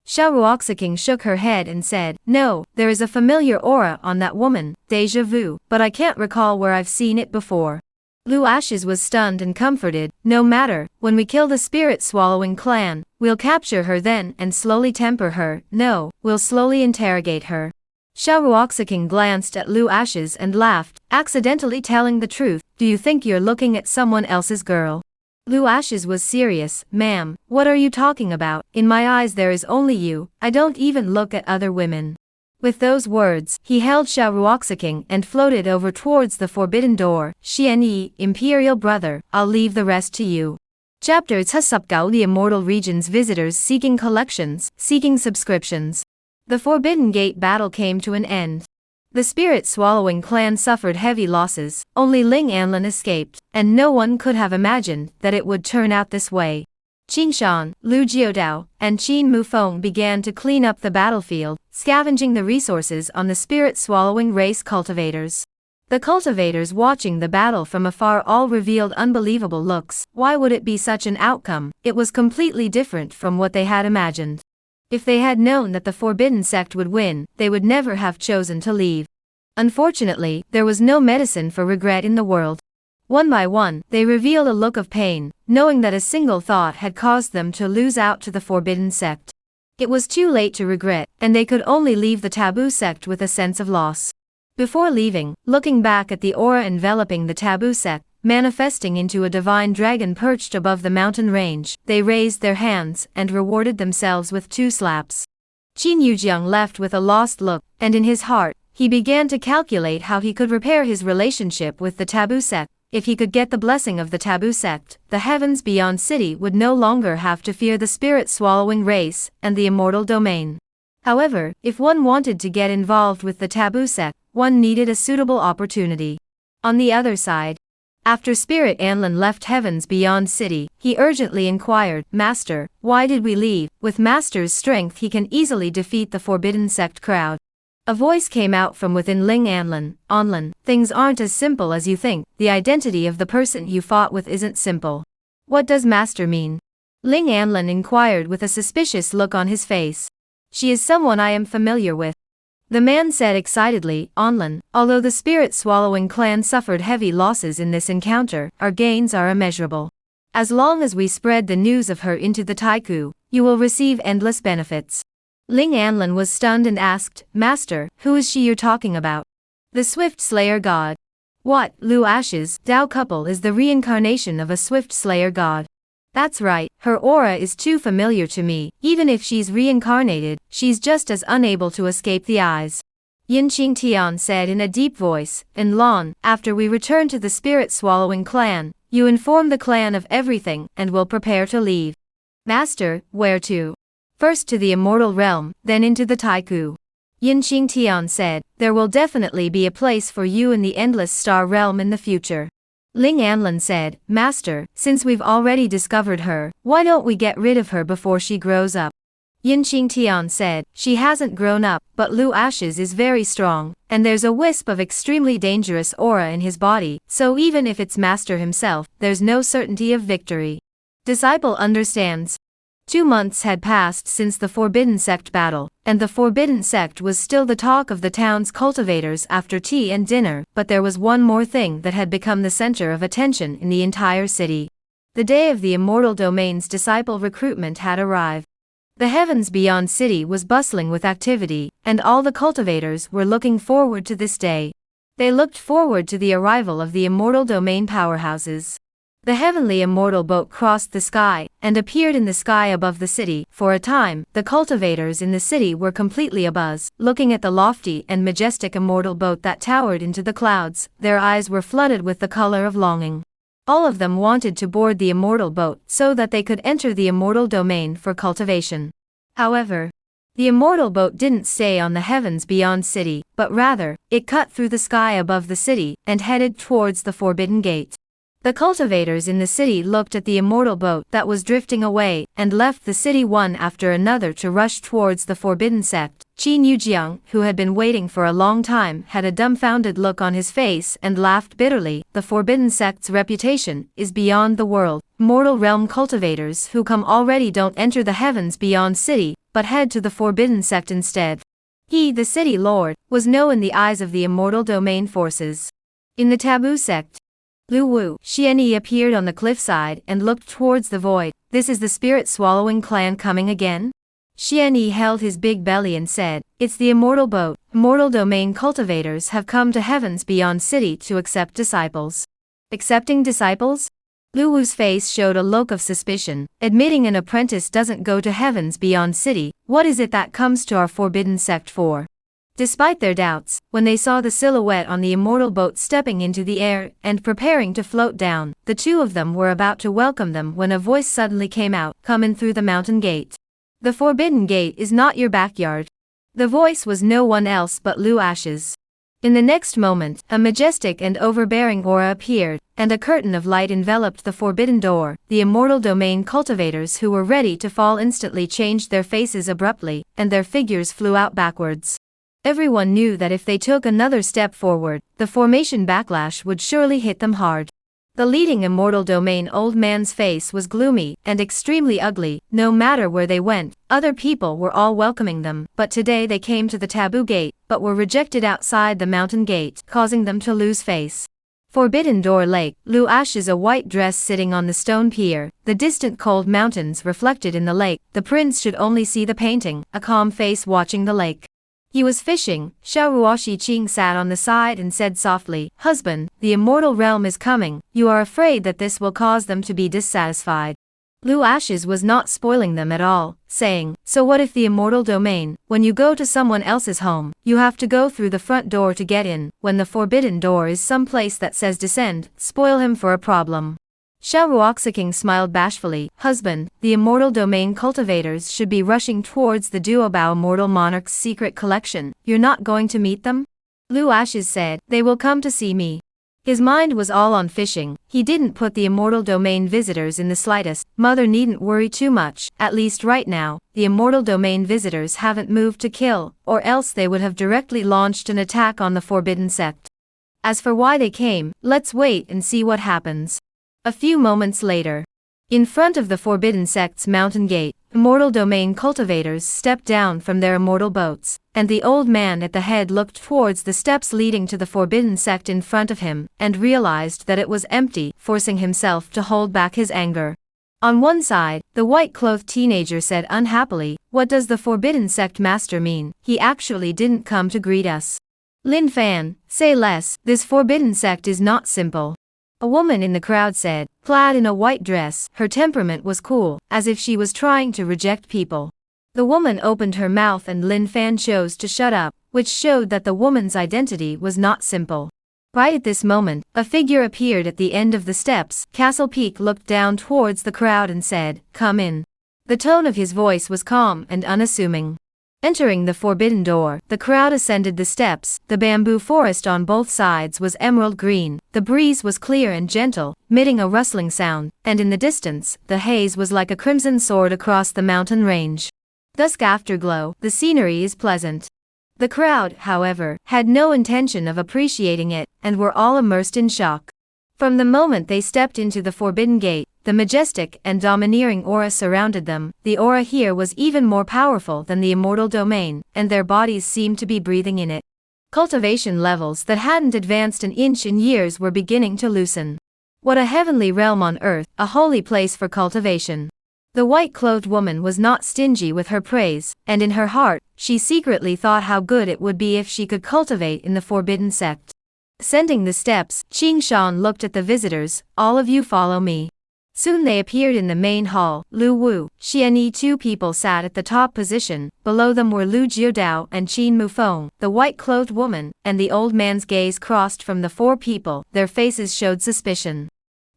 Xiao Ruoxiqing shook her head and said, no, there is a familiar aura on that woman, deja vu, but I can't recall where I've seen it before. Lu Ashes was stunned and comforted, no matter, when we kill the spirit-swallowing clan, we'll capture her then and slowly temper her, no, we'll slowly interrogate her. Xiao Ruoxiqing glanced at Lu Ashes and laughed, accidentally telling the truth, do you think you're looking at someone else's girl? Lu Ashes was serious, ma'am, what are you talking about? In my eyes there is only you, I don't even look at other women. With those words, he held Xiao Ruoxiqing and floated over towards the forbidden door. Xianyi, imperial brother, I'll leave the rest to you. Chapter 6 The Immortal Regions visitors seeking collections, seeking subscriptions. The Forbidden Gate battle came to an end. The spirit-swallowing clan suffered heavy losses, only Ling Anlin escaped, and no one could have imagined that it would turn out this way. Qing Shan, Lu Jiodao, and Qin Mufeng began to clean up the battlefield, scavenging the resources on the spirit-swallowing race cultivators. The cultivators watching the battle from afar all revealed unbelievable looks. Why would it be such an outcome? It was completely different from what they had imagined. If they had known that the Forbidden Sect would win, they would never have chosen to leave. Unfortunately, there was no medicine for regret in the world. One by one, they revealed a look of pain, knowing that a single thought had caused them to lose out to the Forbidden Sect. It was too late to regret, and they could only leave the taboo sect with a sense of loss. Before leaving, looking back at the aura enveloping the taboo sect, manifesting into a divine dragon perched above the mountain range, they raised their hands and rewarded themselves with 2 slaps. Qin Yujiang left with a lost look, and in his heart, he began to calculate how he could repair his relationship with the taboo sect. If he could get the blessing of the taboo sect, the heavens beyond city would no longer have to fear the spirit-swallowing race and the immortal domain. However, if one wanted to get involved with the taboo sect, one needed a suitable opportunity. On the other side, after Spirit Anlin left heavens beyond city, he urgently inquired, "Master, why did we leave? With Master's strength he can easily defeat the forbidden sect crowd." A voice came out from within Ling Anlin. "Anlin, things aren't as simple as you think. The identity of the person you fought with isn't simple." "What does Master mean?" Ling Anlin inquired with a suspicious look on his face. "She is someone I am familiar with," the man said excitedly. "Anlin, although the spirit-swallowing clan suffered heavy losses in this encounter, our gains are immeasurable. As long as we spread the news of her into the Taiku, you will receive endless benefits." Ling Anlin was stunned and asked, "Master, who is she you're talking about?" "The Swift Slayer God." "What, Lu Ashes, Dao couple is the reincarnation of a Swift Slayer God?" "That's right, her aura is too familiar to me. Even if she's reincarnated, she's just as unable to escape the eyes." Yin Qingtian said in a deep voice, "In Lan, after we return to the spirit-swallowing clan, you inform the clan of everything and will prepare to leave." "Master, where to?" "First to the immortal realm, then into the Taiku." Yin Qingtian said, "There will definitely be a place for you in the endless star realm in the future." Ling Anlin said, "Master, since we've already discovered her, why don't we get rid of her before she grows up?" Yin Qingtian said, "She hasn't grown up, but Lu Ashes is very strong, and there's a wisp of extremely dangerous aura in his body, so even if it's Master himself, there's no certainty of victory." Disciple understands. 2 months had passed since the Forbidden Sect battle, and the Forbidden Sect was still the talk of the town's cultivators after tea and dinner, but there was one more thing that had become the center of attention in the entire city. The day of the Immortal Domain's disciple recruitment had arrived. The heavens beyond city was bustling with activity, and all the cultivators were looking forward to this day. They looked forward to the arrival of the Immortal Domain powerhouses. The heavenly immortal boat crossed the sky, and appeared in the sky above the city. For a time, the cultivators in the city were completely abuzz, looking at the lofty and majestic immortal boat that towered into the clouds. Their eyes were flooded with the color of longing. All of them wanted to board the immortal boat so that they could enter the immortal domain for cultivation. However, the immortal boat didn't stay on the heavens beyond city, but rather, it cut through the sky above the city, and headed towards the Forbidden Gate. The cultivators in the city looked at the immortal boat that was drifting away, and left the city one after another to rush towards the Forbidden Sect. Qin Yujiang, who had been waiting for a long time, had a dumbfounded look on his face and laughed bitterly. The Forbidden Sect's reputation is beyond the world. Mortal realm cultivators who come already don't enter the heavens beyond city, but head to the Forbidden Sect instead. He, the city lord, was known in the eyes of the immortal domain forces. In the taboo sect, Lu Wu Xianyi appeared on the cliffside and looked towards the void. "This is the spirit-swallowing clan coming again?" Xianyi held his big belly and said, "It's the immortal boat. Immortal domain cultivators have come to heavens beyond city to accept disciples." "Accepting disciples?" Lu Wu's face showed a look of suspicion. "Admitting an apprentice doesn't go to heavens beyond city. What is it that comes to our forbidden sect for?" Despite their doubts, when they saw the silhouette on the immortal boat stepping into the air and preparing to float down, the two of them were about to welcome them when a voice suddenly came out, "Come in through the mountain gate. The Forbidden Gate is not your backyard." The voice was no one else but Lu Ashes. In the next moment, a majestic and overbearing aura appeared, and a curtain of light enveloped the forbidden door. The immortal domain cultivators who were ready to fall instantly changed their faces abruptly, and their figures flew out backwards. Everyone knew that if they took another step forward, the formation backlash would surely hit them hard. The leading immortal domain old man's face was gloomy and extremely ugly. No matter where they went, other people were all welcoming them, but today they came to the taboo gate, but were rejected outside the mountain gate, causing them to lose face. Forbidden Door Lake. Lu Ashes a white dress sitting on the stone pier, the distant cold mountains reflected in the lake. The prince should only see the painting, a calm face watching the lake. He was fishing. Xiao Ruoxi Qing sat on the side and said softly, "Husband, the immortal realm is coming. You are afraid that this will cause them to be dissatisfied." Lu Ashes was not spoiling them at all, saying, "So what if the immortal domain, when you go to someone else's home, you have to go through the front door to get in, when the forbidden door is some place that says descend, spoil him for a problem." Xiao Ruoxi smiled bashfully, "Husband, the immortal domain cultivators should be rushing towards the Duobao Immortal Monarch's secret collection. You're not going to meet them?" Lu Ashes said, "They will come to see me." His mind was all on fishing. He didn't put the immortal domain visitors in the slightest. Mother needn't worry too much, at least right now. The immortal domain visitors haven't moved to kill, or else they would have directly launched an attack on the forbidden sect. As for why they came, let's wait and see what happens. A few moments later, in front of the forbidden sect's mountain gate, immortal domain cultivators stepped down from their immortal boats, and the old man at the head looked towards the steps leading to the forbidden sect in front of him, and realized that it was empty, forcing himself to hold back his anger. On one side, the white-clothed teenager said unhappily, "What does the forbidden sect master mean? He actually didn't come to greet us. Lin Fan, say less, this forbidden sect is not simple." A woman in the crowd said, clad in a white dress. Her temperament was cool, as if she was trying to reject people. The woman opened her mouth and Lin Fan chose to shut up, which showed that the woman's identity was not simple. Right at this moment, a figure appeared at the end of the steps. Castle Peak looked down towards the crowd and said, "Come in." The tone of his voice was calm and unassuming. Entering the forbidden door, the crowd ascended the steps. The bamboo forest on both sides was emerald green, the breeze was clear and gentle, emitting a rustling sound, and in the distance, the haze was like a crimson sword across the mountain range. Dusk afterglow, the scenery is pleasant. The crowd, however, had no intention of appreciating it, and were all immersed in shock. From the moment they stepped into the forbidden gate, the majestic and domineering aura surrounded them. The aura here was even more powerful than the immortal domain, and their bodies seemed to be breathing in it. Cultivation levels that hadn't advanced an inch in years were beginning to loosen. What a heavenly realm on earth, a holy place for cultivation. The white-clothed woman was not stingy with her praise, and in her heart, she secretly thought how good it would be if she could cultivate in the forbidden sect. Ascending the steps, Qing Shan looked at the visitors, "All of you follow me." Soon they appeared in the main hall. Lu Wu, Xian Yi, two people sat at the top position. Below them were Lu Jiudao and Qin Mufeng. The white-clothed woman and the old man's gaze crossed from the four people. Their faces showed suspicion.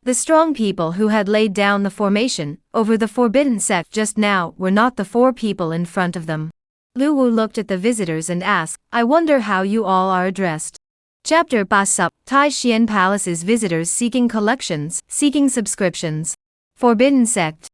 The strong people who had laid down the formation over the forbidden sect just now were not the four people in front of them. Lu Wu looked at the visitors and asked, "I wonder how you all are addressed." Chapter Basup, Tai Xian Palace's visitors seeking collections, seeking subscriptions. Forbidden Sect.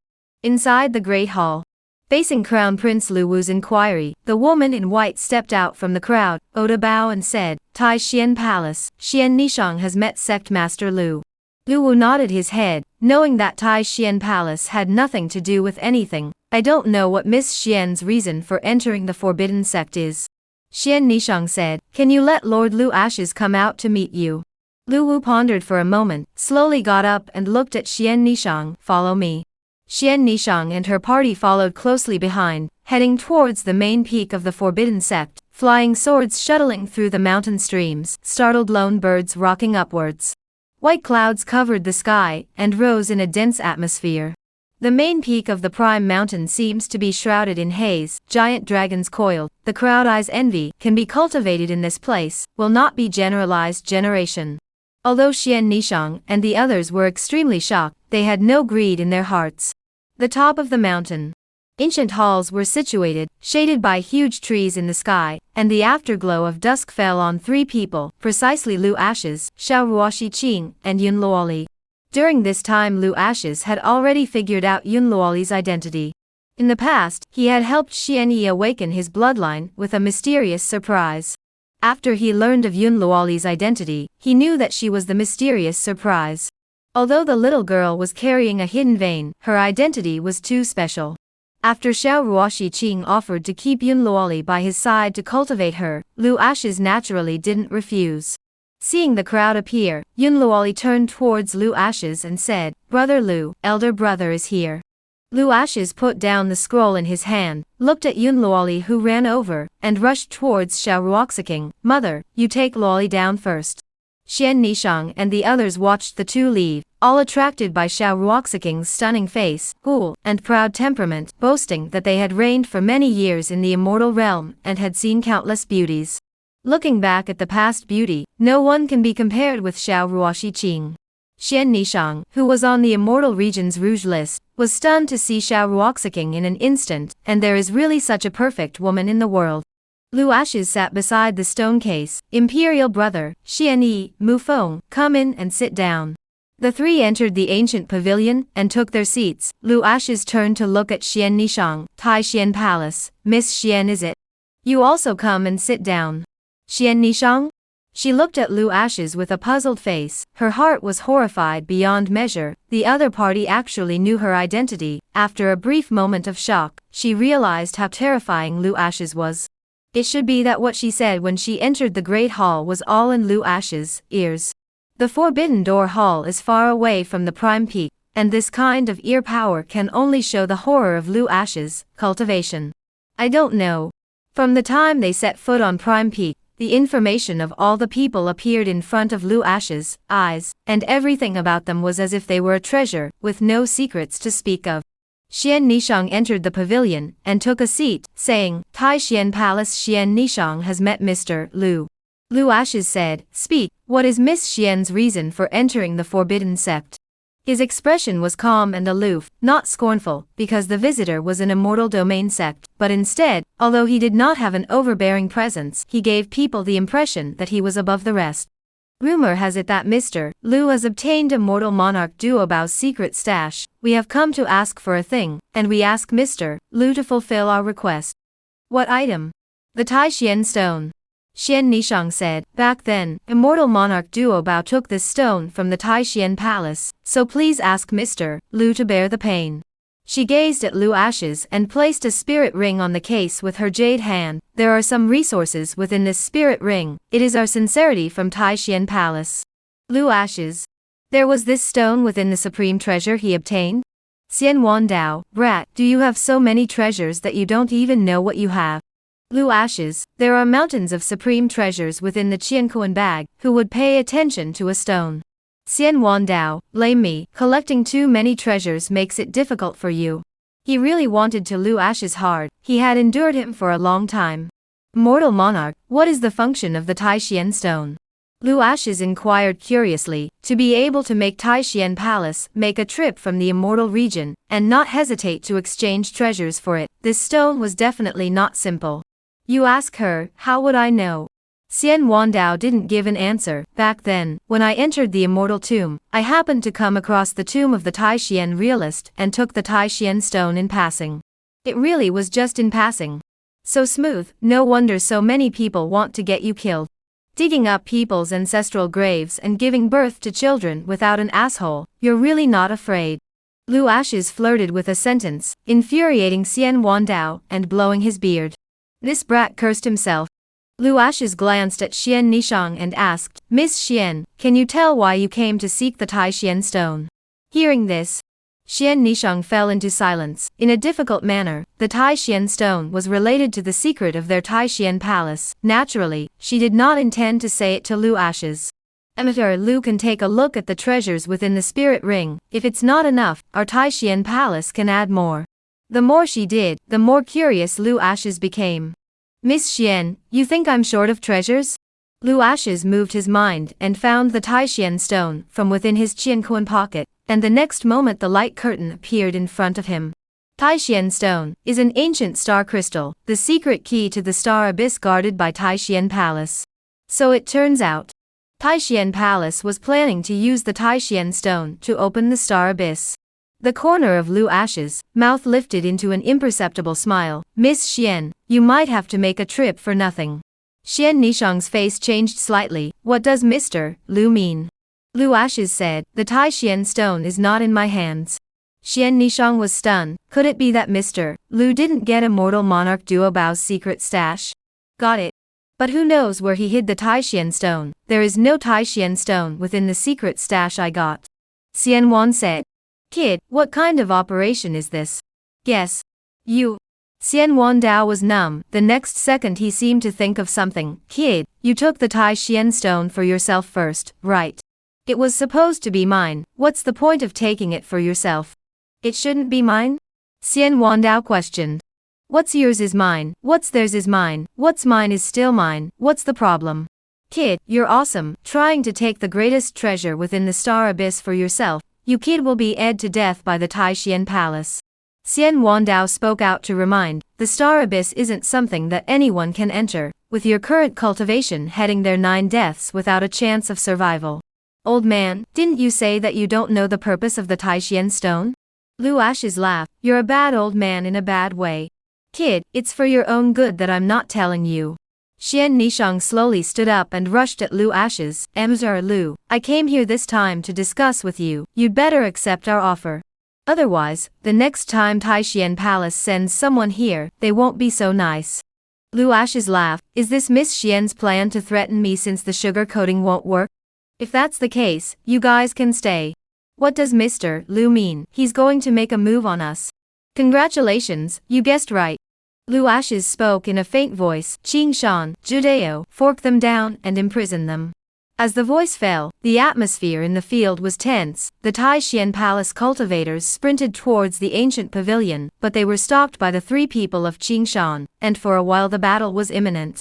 Inside the Great Hall. Facing Crown Prince Lu Wu's inquiry, the woman in white stepped out from the crowd, Oda Bao and said, "Tai Xian Palace, Xian Nishang has met Sect Master Lu." Lu Wu nodded his head, knowing that Tai Xian Palace had nothing to do with anything. "I don't know what Miss Xian's reason for entering the Forbidden Sect is." Xian Nishang said, "Can you let Lord Lu Ashes come out to meet you?" Lu Wu pondered for a moment, slowly got up and looked at Xian Nishang. "Follow me." Xian Nishang and her party followed closely behind, heading towards the main peak of the Forbidden Sect, flying swords shuttling through the mountain streams, startled lone birds rocking upwards. White clouds covered the sky and rose in a dense atmosphere. The main peak of the prime mountain seems to be shrouded in haze. Giant dragons coiled. The crowd eyes envy can be cultivated in this place, will not be generalized generation. Although Xian Nishang and the others were extremely shocked, they had no greed in their hearts. The top of the mountain. Ancient halls were situated, shaded by huge trees in the sky, and the afterglow of dusk fell on three people, precisely Lu Ashes, Xiao Ruoxi Qing, and Yun Luoli. During this time Lu Ashes had already figured out Yun Luoli's identity. In the past, he had helped Xian Yi awaken his bloodline with a mysterious surprise. After he learned of Yun Luoli's identity, he knew that she was the mysterious surprise. Although the little girl was carrying a hidden vein, her identity was too special. After Xiao Ruoxi Qing offered to keep Yun Luoli by his side to cultivate her, Lu Ashes naturally didn't refuse. Seeing the crowd appear, Yunluoli turned towards Lu Ashes and said, "Brother Lu, elder brother is here." Lu Ashes put down the scroll in his hand, looked at Yunluoli who ran over, and rushed towards Xiao Ruoxiking. "Mother, you take Luoli down first." Xian Nishang and the others watched the two leave, all attracted by Xiao Ruoxiking's stunning face, cool, and proud temperament, boasting that they had reigned for many years in the immortal realm and had seen countless beauties. Looking back at the past beauty, no one can be compared with Xiao Ruoxiqing. Xian Nishang, who was on the immortal region's rouge list, was stunned to see Xiao Ruoxiking in an instant, and there is really such a perfect woman in the world. Lu Ashes sat beside the stone case. "Imperial brother, Xian Yi, Mu Feng, come in and sit down." The three entered the ancient pavilion and took their seats. Lu Ashes turned to look at Xian Nishang. "Tai Xian Palace, Miss Xian is it? You also come and sit down." "Xian Nishang?" She looked at Lu Ashes with a puzzled face. Her heart was horrified beyond measure. The other party actually knew her identity. After a brief moment of shock, she realized how terrifying Lu Ashes was. It should be that what she said when she entered the Great Hall was all in Lu Ashes' ears. The Forbidden Door Hall is far away from the Prime Peak, and this kind of ear power can only show the horror of Lu Ashes' cultivation. "I don't know." From the time they set foot on Prime Peak, the information of all the people appeared in front of Lu Ashes' eyes, and everything about them was as if they were a treasure, with no secrets to speak of. Xian Nishang entered the pavilion and took a seat, saying, "Tai Xian Palace, Xian Nishang has met Mr. Lu." Lu Ashes said, "Speak, what is Miss Xian's reason for entering the Forbidden Sept?" His expression was calm and aloof, not scornful, because the visitor was an immortal domain sect, but instead, although he did not have an overbearing presence, he gave people the impression that he was above the rest. "Rumor has it that Mr. Lu has obtained Immortal Monarch Duobao's secret stash. We have come to ask for a thing, and we ask Mr. Lu to fulfill our request." "What item?" "The Tai Xian stone." Xian Nishang said, "Back then, Immortal Monarch Duobao took this stone from the Tai Xian Palace, so please ask Mr. Lu to bear the pain." She gazed at Lu Ashes and placed a spirit ring on the case with her jade hand. "There are some resources within this spirit ring. It is our sincerity from Tai Xian Palace." Lu Ashes. There was this stone within the supreme treasure he obtained? Xian Wandao, brat, do you have so many treasures that you don't even know what you have? Lu Ashes, there are mountains of supreme treasures within the Qiankuan bag. Who would pay attention to a stone? Xian Wandao, blame me, collecting too many treasures makes it difficult for you. He really wanted to Lu Ashes hard. He had endured him for a long time. Immortal Monarch, what is the function of the Tai Xian stone? Lu Ashes inquired curiously. To be able to make Tai Xian Palace make a trip from the immortal region, and not hesitate to exchange treasures for it. This stone was definitely not simple. You ask her, how would I know? Xian Wandao didn't give an answer. Back then, when I entered the immortal tomb, I happened to come across the tomb of the Tai Xian realist and took the Tai Xian stone in passing. It really was just in passing. So smooth, no wonder so many people want to get you killed. Digging up people's ancestral graves and giving birth to children without an asshole, you're really not afraid. Lu Ashes flirted with a sentence, infuriating Xian Wandao and blowing his beard. This brat cursed himself. Lu Ashes glanced at Xian Nishang and asked, Miss Xian, can you tell why you came to seek the Tai Xian stone? Hearing this, Xian Nishang fell into silence. In a difficult manner, the Tai Xian stone was related to the secret of their Tai Xian palace. Naturally, she did not intend to say it to Lu Ashes. Amateur Lu can take a look at the treasures within the spirit ring. If it's not enough, our Tai Xian palace can add more. The more she did, the more curious Lu Ashes became. Miss Xian, you think I'm short of treasures? Lu Ashes moved his mind and found the Tai Xian stone from within his Qiankuan pocket, and the next moment the light curtain appeared in front of him. Tai Xian stone is an ancient star crystal, the secret key to the star abyss guarded by Tai Xian Palace. So it turns out, Tai Xian Palace was planning to use the Tai Xian stone to open the star abyss. The corner of Lu Ashes' mouth lifted into an imperceptible smile. Miss Xian, you might have to make a trip for nothing. Xian Nishang's face changed slightly. What does Mr. Lu mean? Lu Ashes said, the Tai Xian stone is not in my hands. Xian Nishang was stunned. Could it be that Mr. Lu didn't get Immortal Monarch Duobao's secret stash? Got it. But who knows where he hid the Taishian stone? There is no Taishian stone within the secret stash I got. Xianwan said. Kid, what kind of operation is this? Guess. You. Xianwan Dao was numb. The next second he seemed to think of something. Kid, you took the Taishian stone for yourself first, right? It was supposed to be mine. What's the point of taking it for yourself? It shouldn't be mine? Xianwan Dao questioned. What's yours is mine, what's theirs is mine, what's mine is still mine, what's the problem? Kid, you're awesome, trying to take the greatest treasure within the Star Abyss for yourself. You kid will be ed to death by the Taishian Palace. Xianwan Dao spoke out to remind, the Star Abyss isn't something that anyone can enter, with your current cultivation heading there 9 deaths without a chance of survival. Old man, didn't you say that you don't know the purpose of the Taishian stone? Lu Ashes laughed, you're a bad old man in a bad way. Kid, it's for your own good that I'm not telling you. Xian Nishang slowly stood up and rushed at Lu Ashes. Emperor Lu, I came here this time to discuss with you. You'd better accept our offer. Otherwise, the next time Taishian Palace sends someone here, they won't be so nice. Lu Ashes laughed. Is this Miss Xian's plan to threaten me since the sugar coating won't work? If that's the case, you guys can stay. What does Mr. Lu mean? He's going to make a move on us. Congratulations, you guessed right. Lu Ashes spoke in a faint voice. Qing Shan, Judeo, fork them down and imprison them. As the voice fell, the atmosphere in the field was tense. The Taishian Palace cultivators sprinted towards the ancient pavilion, but they were stopped by the 3 people of Qing Shan, and for a while the battle was imminent.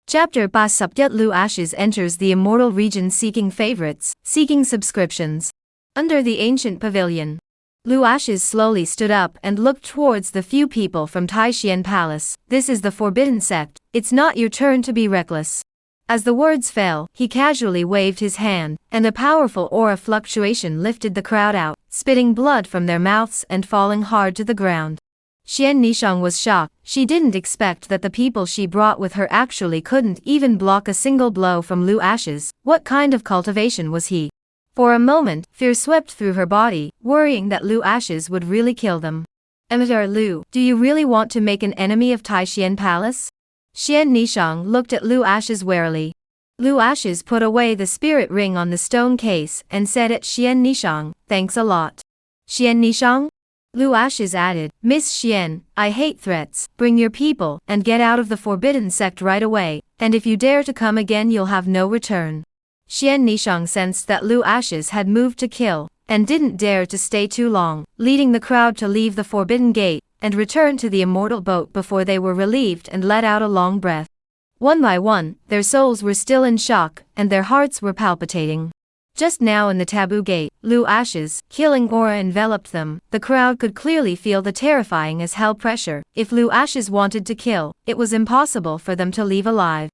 Chapter by Subject Lu Ashes enters the immortal region seeking favorites, seeking subscriptions. Under the ancient pavilion, Lu Ashes slowly stood up and looked towards the few people from Taishian Palace. This is the forbidden sect, it's not your turn to be reckless. As the words fell, he casually waved his hand, and a powerful aura fluctuation lifted the crowd out, spitting blood from their mouths and falling hard to the ground. Xian Nishang was shocked. She didn't expect that the people she brought with her actually couldn't even block a single blow from Lu Ashes. What kind of cultivation was he? For a moment, fear swept through her body, worrying that Lu Ashes would really kill them. Emperor Lu, do you really want to make an enemy of Taishian Palace? Xian Nishang looked at Lu Ashes warily. Lu Ashes put away the spirit ring on the stone case and said at Xian Nishang, thanks a lot. Xian Nishang? Lu Ashes added, Miss Xian, I hate threats, bring your people, and get out of the forbidden sect right away, and if you dare to come again you'll have no return. Xian Nishang sensed that Lu Ashes had moved to kill, and didn't dare to stay too long, leading the crowd to leave the forbidden gate, and return to the immortal boat before they were relieved and let out a long breath. One by one, their souls were still in shock, and their hearts were palpitating. Just now in the taboo gate, Lu Ashes' killing aura enveloped them. The crowd could clearly feel the terrifying as hell pressure. If Lu Ashes wanted to kill, it was impossible for them to leave alive.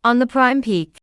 On the prime peak,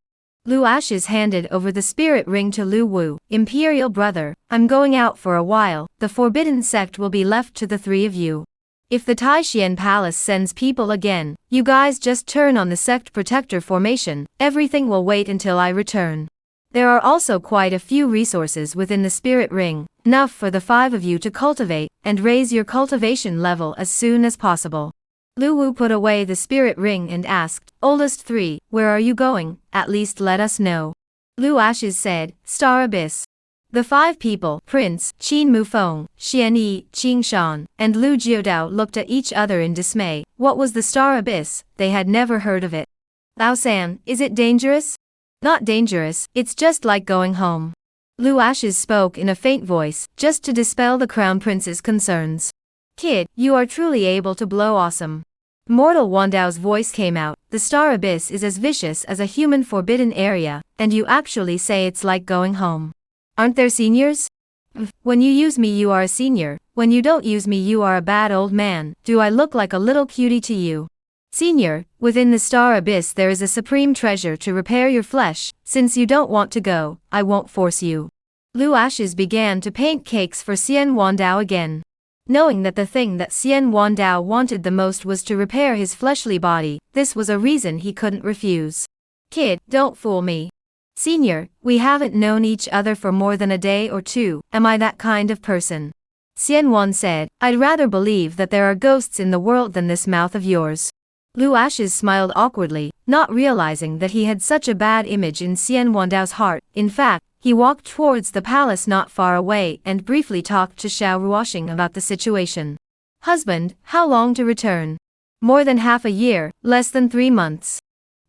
Lu Ashes handed over the spirit ring to Lu Wu. Imperial brother, I'm going out for a while. The forbidden sect will be left to the 3 of you. If the Taishian Palace sends people again, you guys just turn on the sect protector formation. Everything will wait until I return. There are also quite a few resources within the spirit ring, enough for the 5 of you to cultivate and raise your cultivation level as soon as possible. Lu Wu put away the spirit ring and asked, Oldest 3, where are you going? At least let us know. Lu Ashes said, Star Abyss. The 5 people, Prince, Qin Mufeng, Xian Yi, Qing Shan, and Lu Jiodao looked at each other in dismay. What was the Star Abyss? They had never heard of it. Lao San, is it dangerous? Not dangerous, it's just like going home. Lu Ashes spoke in a faint voice, just to dispel the Crown Prince's concerns. Kid, you are truly able to blow awesome. Mortal Wandao's voice came out. The Star Abyss is as vicious as a human forbidden area, and you actually say it's like going home. Aren't there seniors? When you use me you are a senior, when you don't use me you are a bad old man. Do I look like a little cutie to you? Senior, within the Star Abyss there is a supreme treasure to repair your flesh. Since you don't want to go, I won't force you. Lu Ashes began to paint cakes for Xian Wandao again. Knowing that the thing that Xian Wandao wanted the most was to repair his fleshly body, this was a reason he couldn't refuse. Kid, don't fool me. Senior, we haven't known each other for more than a day or 2, am I that kind of person? Xian Wan said, I'd rather believe that there are ghosts in the world than this mouth of yours. Lu Ashes smiled awkwardly, not realizing that he had such a bad image in Xian Wandao's heart. In fact, he walked towards the palace not far away and briefly talked to Xiao Ruoxing about the situation. Husband, how long to return? More than half a year, less than 3 months.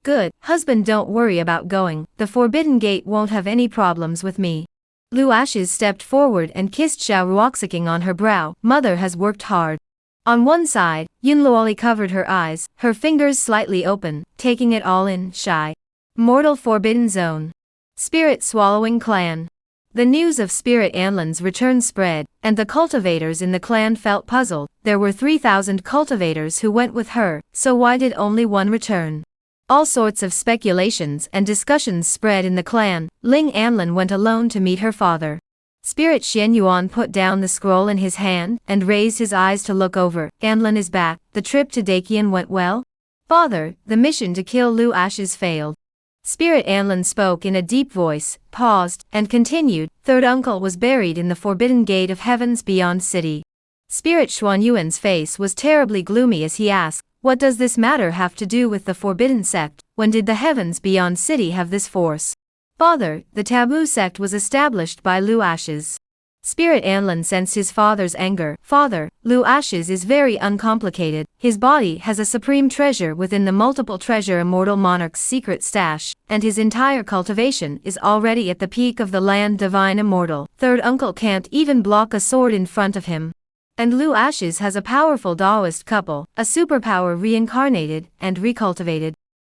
Good, husband, don't worry about going, the Forbidden Gate won't have any problems with me. Lu Ashes stepped forward and kissed Xiao Ruoxing on her brow. Mother has worked hard. On one side, Yunluoli covered her eyes, her fingers slightly open, taking it all in. Shy. Mortal Forbidden Zone. Spirit Swallowing Clan. The news of Spirit Anlin's return spread, and the cultivators in the clan felt puzzled. There were 3,000 cultivators who went with her, so why did only one return? All sorts of speculations and discussions spread in the clan. Ling Anlin went alone to meet her father. Spirit Xianyuan put down the scroll in his hand and raised his eyes to look over. Anlin is back. The trip to Dakian went well? Father, the mission to kill Lu Ashes failed. Spirit Anlin spoke in a deep voice, paused, and continued. Third uncle was buried in the Forbidden Gate of Heavens beyond city. Spirit Xuanyuan's face was terribly gloomy as he asked, what does this matter have to do with the Forbidden Sect? When did the Heavens beyond city have this force? Father, the taboo sect was established by Lu Ashes. Spirit Anlin sensed his father's anger. Father, Lu Ashes is very uncomplicated. His body has a supreme treasure within the multiple treasure immortal monarch's secret stash, and his entire cultivation is already at the peak of the land divine immortal. Third uncle can't even block a sword in front of him. And Lu Ashes has a powerful Taoist couple, a superpower reincarnated and recultivated.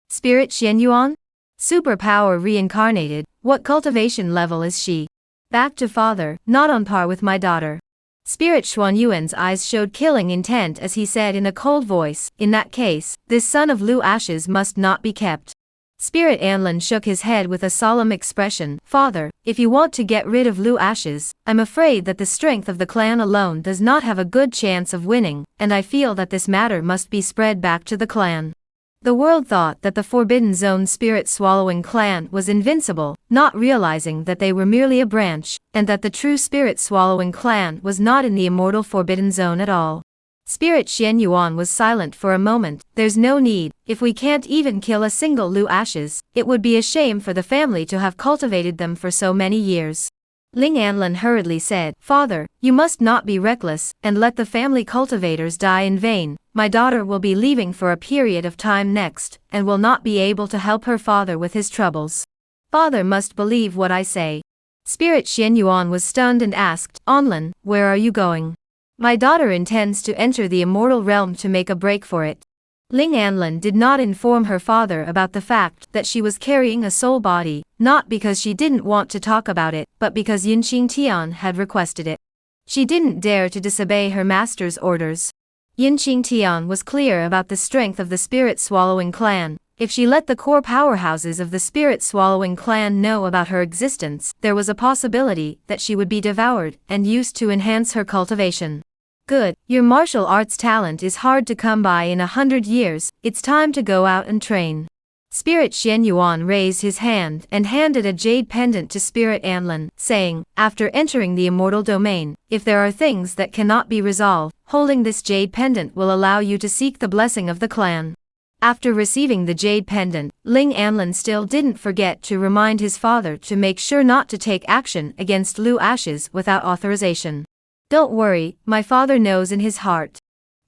Spirit Xianyuan? Superpower reincarnated, what cultivation level is she? Back to father, not on par with my daughter. Spirit Xuanyuan's eyes showed killing intent as he said in a cold voice, in that case, this son of Lu Ashes must not be kept. Spirit Anlin shook his head with a solemn expression. Father, if you want to get rid of Lu Ashes, I'm afraid that the strength of the clan alone does not have a good chance of winning, and I feel that this matter must be spread back to the clan. The world thought that the Forbidden Zone spirit-swallowing clan was invincible, not realizing that they were merely a branch, and that the true spirit-swallowing clan was not in the immortal Forbidden Zone at all. Spirit Xianyuan was silent for a moment. There's no need, if we can't even kill a single Lu Ashes, it would be a shame for the family to have cultivated them for so many years. Ling Anlin hurriedly said, Father, you must not be reckless, and let the family cultivators die in vain. My daughter will be leaving for a period of time next, and will not be able to help her father with his troubles. Father must believe what I say. Spirit Xianyuan was stunned and asked, Anlin, where are you going? My daughter intends to enter the immortal realm to make a break for it. Ling Anlin did not inform her father about the fact that she was carrying a soul body, not because she didn't want to talk about it, but because Yinqing Tian had requested it. She didn't dare to disobey her master's orders. Yinqing Tian was clear about the strength of the spirit-swallowing clan. If she let the core powerhouses of the spirit-swallowing clan know about her existence, there was a possibility that she would be devoured and used to enhance her cultivation. Good, your martial arts talent is hard to come by in 100 years, it's time to go out and train. Spirit Xianyuan raised his hand and handed a jade pendant to Spirit Anlin, saying, after entering the immortal domain, if there are things that cannot be resolved, holding this jade pendant will allow you to seek the blessing of the clan. After receiving the jade pendant, Ling Anlin still didn't forget to remind his father to make sure not to take action against Lu Ashes without authorization. Don't worry, my father knows in his heart.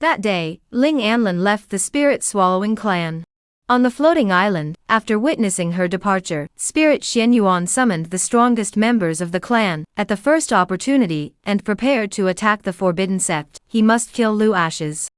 That day, Ling Anlin left the spirit-swallowing clan. On the floating island, after witnessing her departure, Spirit Xianyuan summoned the strongest members of the clan, at the first opportunity, and prepared to attack the Forbidden Sect. He must kill Lu Ashes.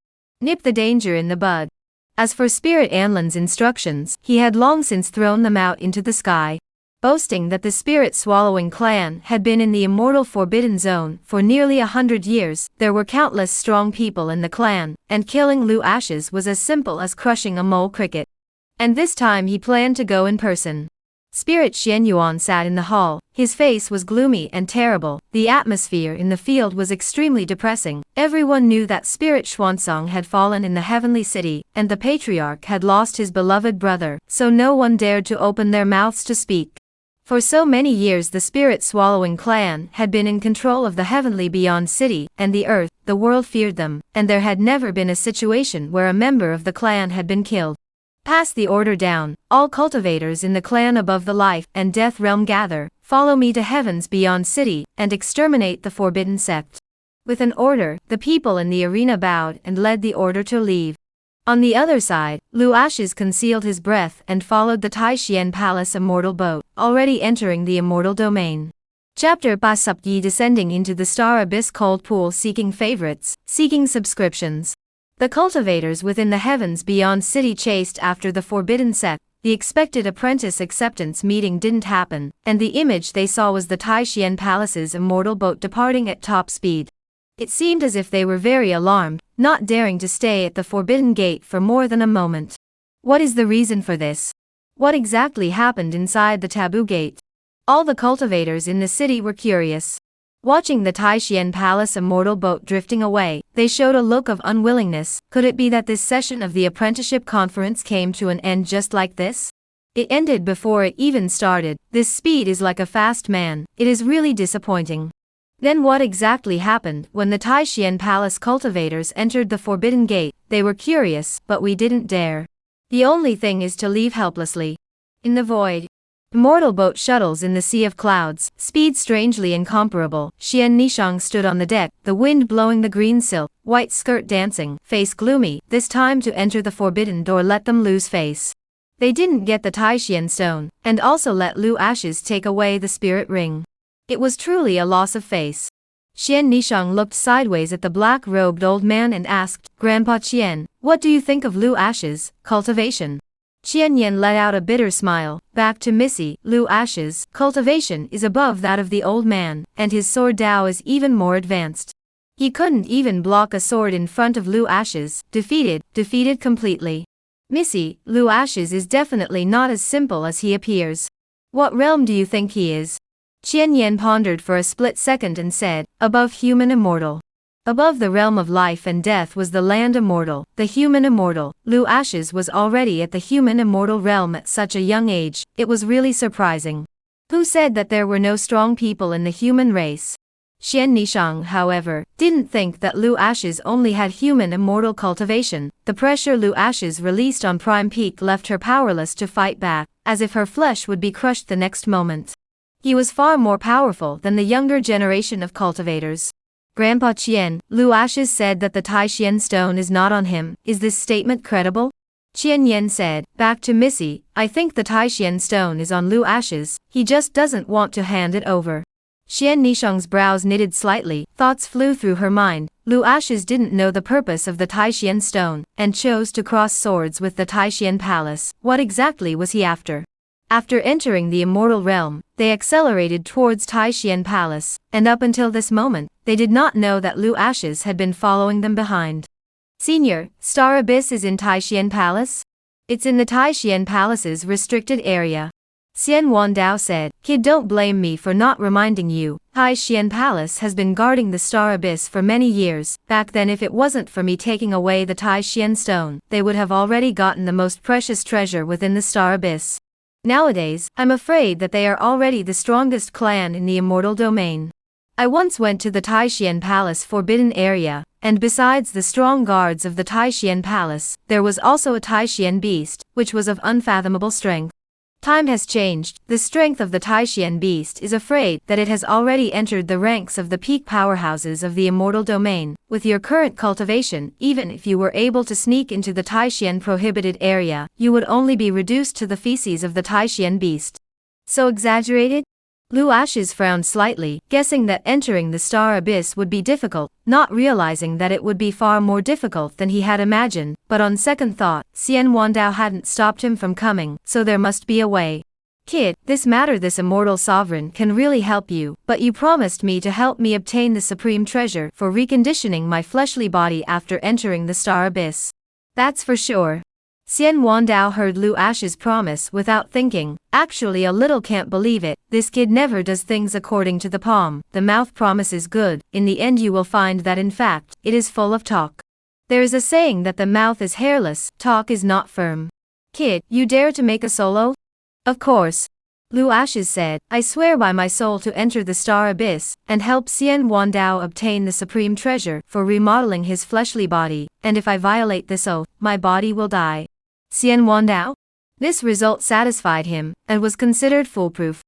Nip the danger in the bud. As for Spirit Anlin's instructions, he had long since thrown them out into the sky. Boasting that the spirit-swallowing clan had been in the immortal Forbidden Zone for nearly 100 years, there were countless strong people in the clan, and killing Lu Ashes was as simple as crushing a mole cricket. And this time he planned to go in person. Spirit Xianyuan sat in the hall, his face was gloomy and terrible. The atmosphere in the field was extremely depressing. Everyone knew that Spirit Xuanzang had fallen in the heavenly city, and the patriarch had lost his beloved brother, so no one dared to open their mouths to speak. For so many years the spirit-swallowing clan had been in control of the heavenly beyond city and the earth. the world feared them, and there had never been a situation where a member of the clan had been killed. Pass the order down, all cultivators in the clan above the life and death realm gather, follow me to heavens beyond city, and exterminate the forbidden sect. With an order, the people in the arena bowed and led the order to leave. On the other side, Lu Ashes concealed his breath and followed the Taishian Palace immortal boat, already entering the immortal domain. Chapter Pasupyi descending into the star abyss cold pool seeking favorites, seeking subscriptions. The cultivators within the heavens beyond city chased after the forbidden sect. The expected apprentice acceptance meeting didn't happen, and the image they saw was the Taishian Palace's immortal boat departing at top speed. It seemed as if they were very alarmed, not daring to stay at the forbidden gate for more than a moment. What is the reason for this? What exactly happened inside the taboo gate? All the cultivators in the city were curious. Watching the Taishian Palace immortal boat drifting away, they showed a look of unwillingness. Could it be that this session of the apprenticeship conference came to an end just like this? It ended before it even started. This speed is like a fast man. It is really disappointing. Then what exactly happened when the Taishian Palace cultivators entered the forbidden gate? They were curious, but we didn't dare. The only thing is to leave helplessly. In the void. Immortal boat shuttles in the sea of clouds, speed strangely incomparable. Xian Nishang stood on the deck, the wind blowing the green silk, white skirt dancing, face gloomy. This time to enter the forbidden door let them lose face. They didn't get the Taishian stone, and also let Lu Ashes take away the spirit ring. It was truly a loss of face. Xian Nishang looked sideways at the black-robed old man and asked, Grandpa Qian, what do you think of Lu Ashes' cultivation? Qian Yen let out a bitter smile. Back to Missy, Lu Ashes' cultivation is above that of the old man, and his sword Dao is even more advanced. He couldn't even block a sword in front of Lu Ashes. Defeated completely. Missy, Lu Ashes is definitely not as simple as he appears. What realm do you think he is? Qian Yen pondered for a split second and said, above human immortal. Above the realm of life and death was the land immortal, the human immortal. Lu Ashes was already at the human immortal realm at such a young age. It was really surprising. Who said that there were no strong people in the human race? Xian Nishang, however, didn't think that Lu Ashes only had human immortal cultivation. The pressure Lu Ashes released on Prime Peak left her powerless to fight back, as if her flesh would be crushed the next moment. He was far more powerful than the younger generation of cultivators. Grandpa Qian, Lu Ashes said that the Taishian stone is not on him. Is this statement credible? Qian Yen said, back to Missy, I think the Taishian stone is on Lu Ashes, he just doesn't want to hand it over. Xian Nishang's brows knitted slightly, thoughts flew through her mind. Lu Ashes didn't know the purpose of the Taishian stone, and chose to cross swords with the Taishian Palace. What exactly was he after? After entering the immortal realm, they accelerated towards Taishian Palace, and up until this moment, they did not know that Lu Ashes had been following them behind. Senior, Star Abyss is in Taishian Palace? It's in the Taishian Palace's restricted area. Xian Wandao said, Kid, don't blame me for not reminding you. Taishian Palace has been guarding the Star Abyss for many years. Back then, if it wasn't for me taking away the Taishian stone, they would have already gotten the most precious treasure within the Star Abyss. Nowadays, I'm afraid that they are already the strongest clan in the immortal domain. I once went to the Taishian Palace forbidden area, and besides the strong guards of the Taishian Palace, there was also a Taishian beast, which was of unfathomable strength. Time has changed. The strength of the Taishian beast is afraid that it has already entered the ranks of the peak powerhouses of the immortal domain. With your current cultivation, even if you were able to sneak into the Taishian prohibited area, you would only be reduced to the feces of the Taishian beast. So exaggerated? Lu Ashes frowned slightly, guessing that entering the Star Abyss would be difficult, not realizing that it would be far more difficult than he had imagined, but on second thought, Xian Wandao hadn't stopped him from coming, so there must be a way. Kid, this immortal sovereign can really help you, but you promised me to help me obtain the supreme treasure for reconditioning my fleshly body after entering the Star Abyss. That's for sure. Xian Wandao heard Lu Ashes' promise without thinking. Actually, a little can't believe it. This kid never does things according to the palm. The mouth promises good. In the end you will find that in fact, it is full of talk. There is a saying that the mouth is hairless, talk is not firm. Kid, you dare to make a solo? Of course. Lu Ashes said, I swear by my soul to enter the star abyss, and help Xian Wandao obtain the supreme treasure for remodeling his fleshly body, and if I violate this oath, my body will die. Xian Wandao? This result satisfied him, and was considered foolproof.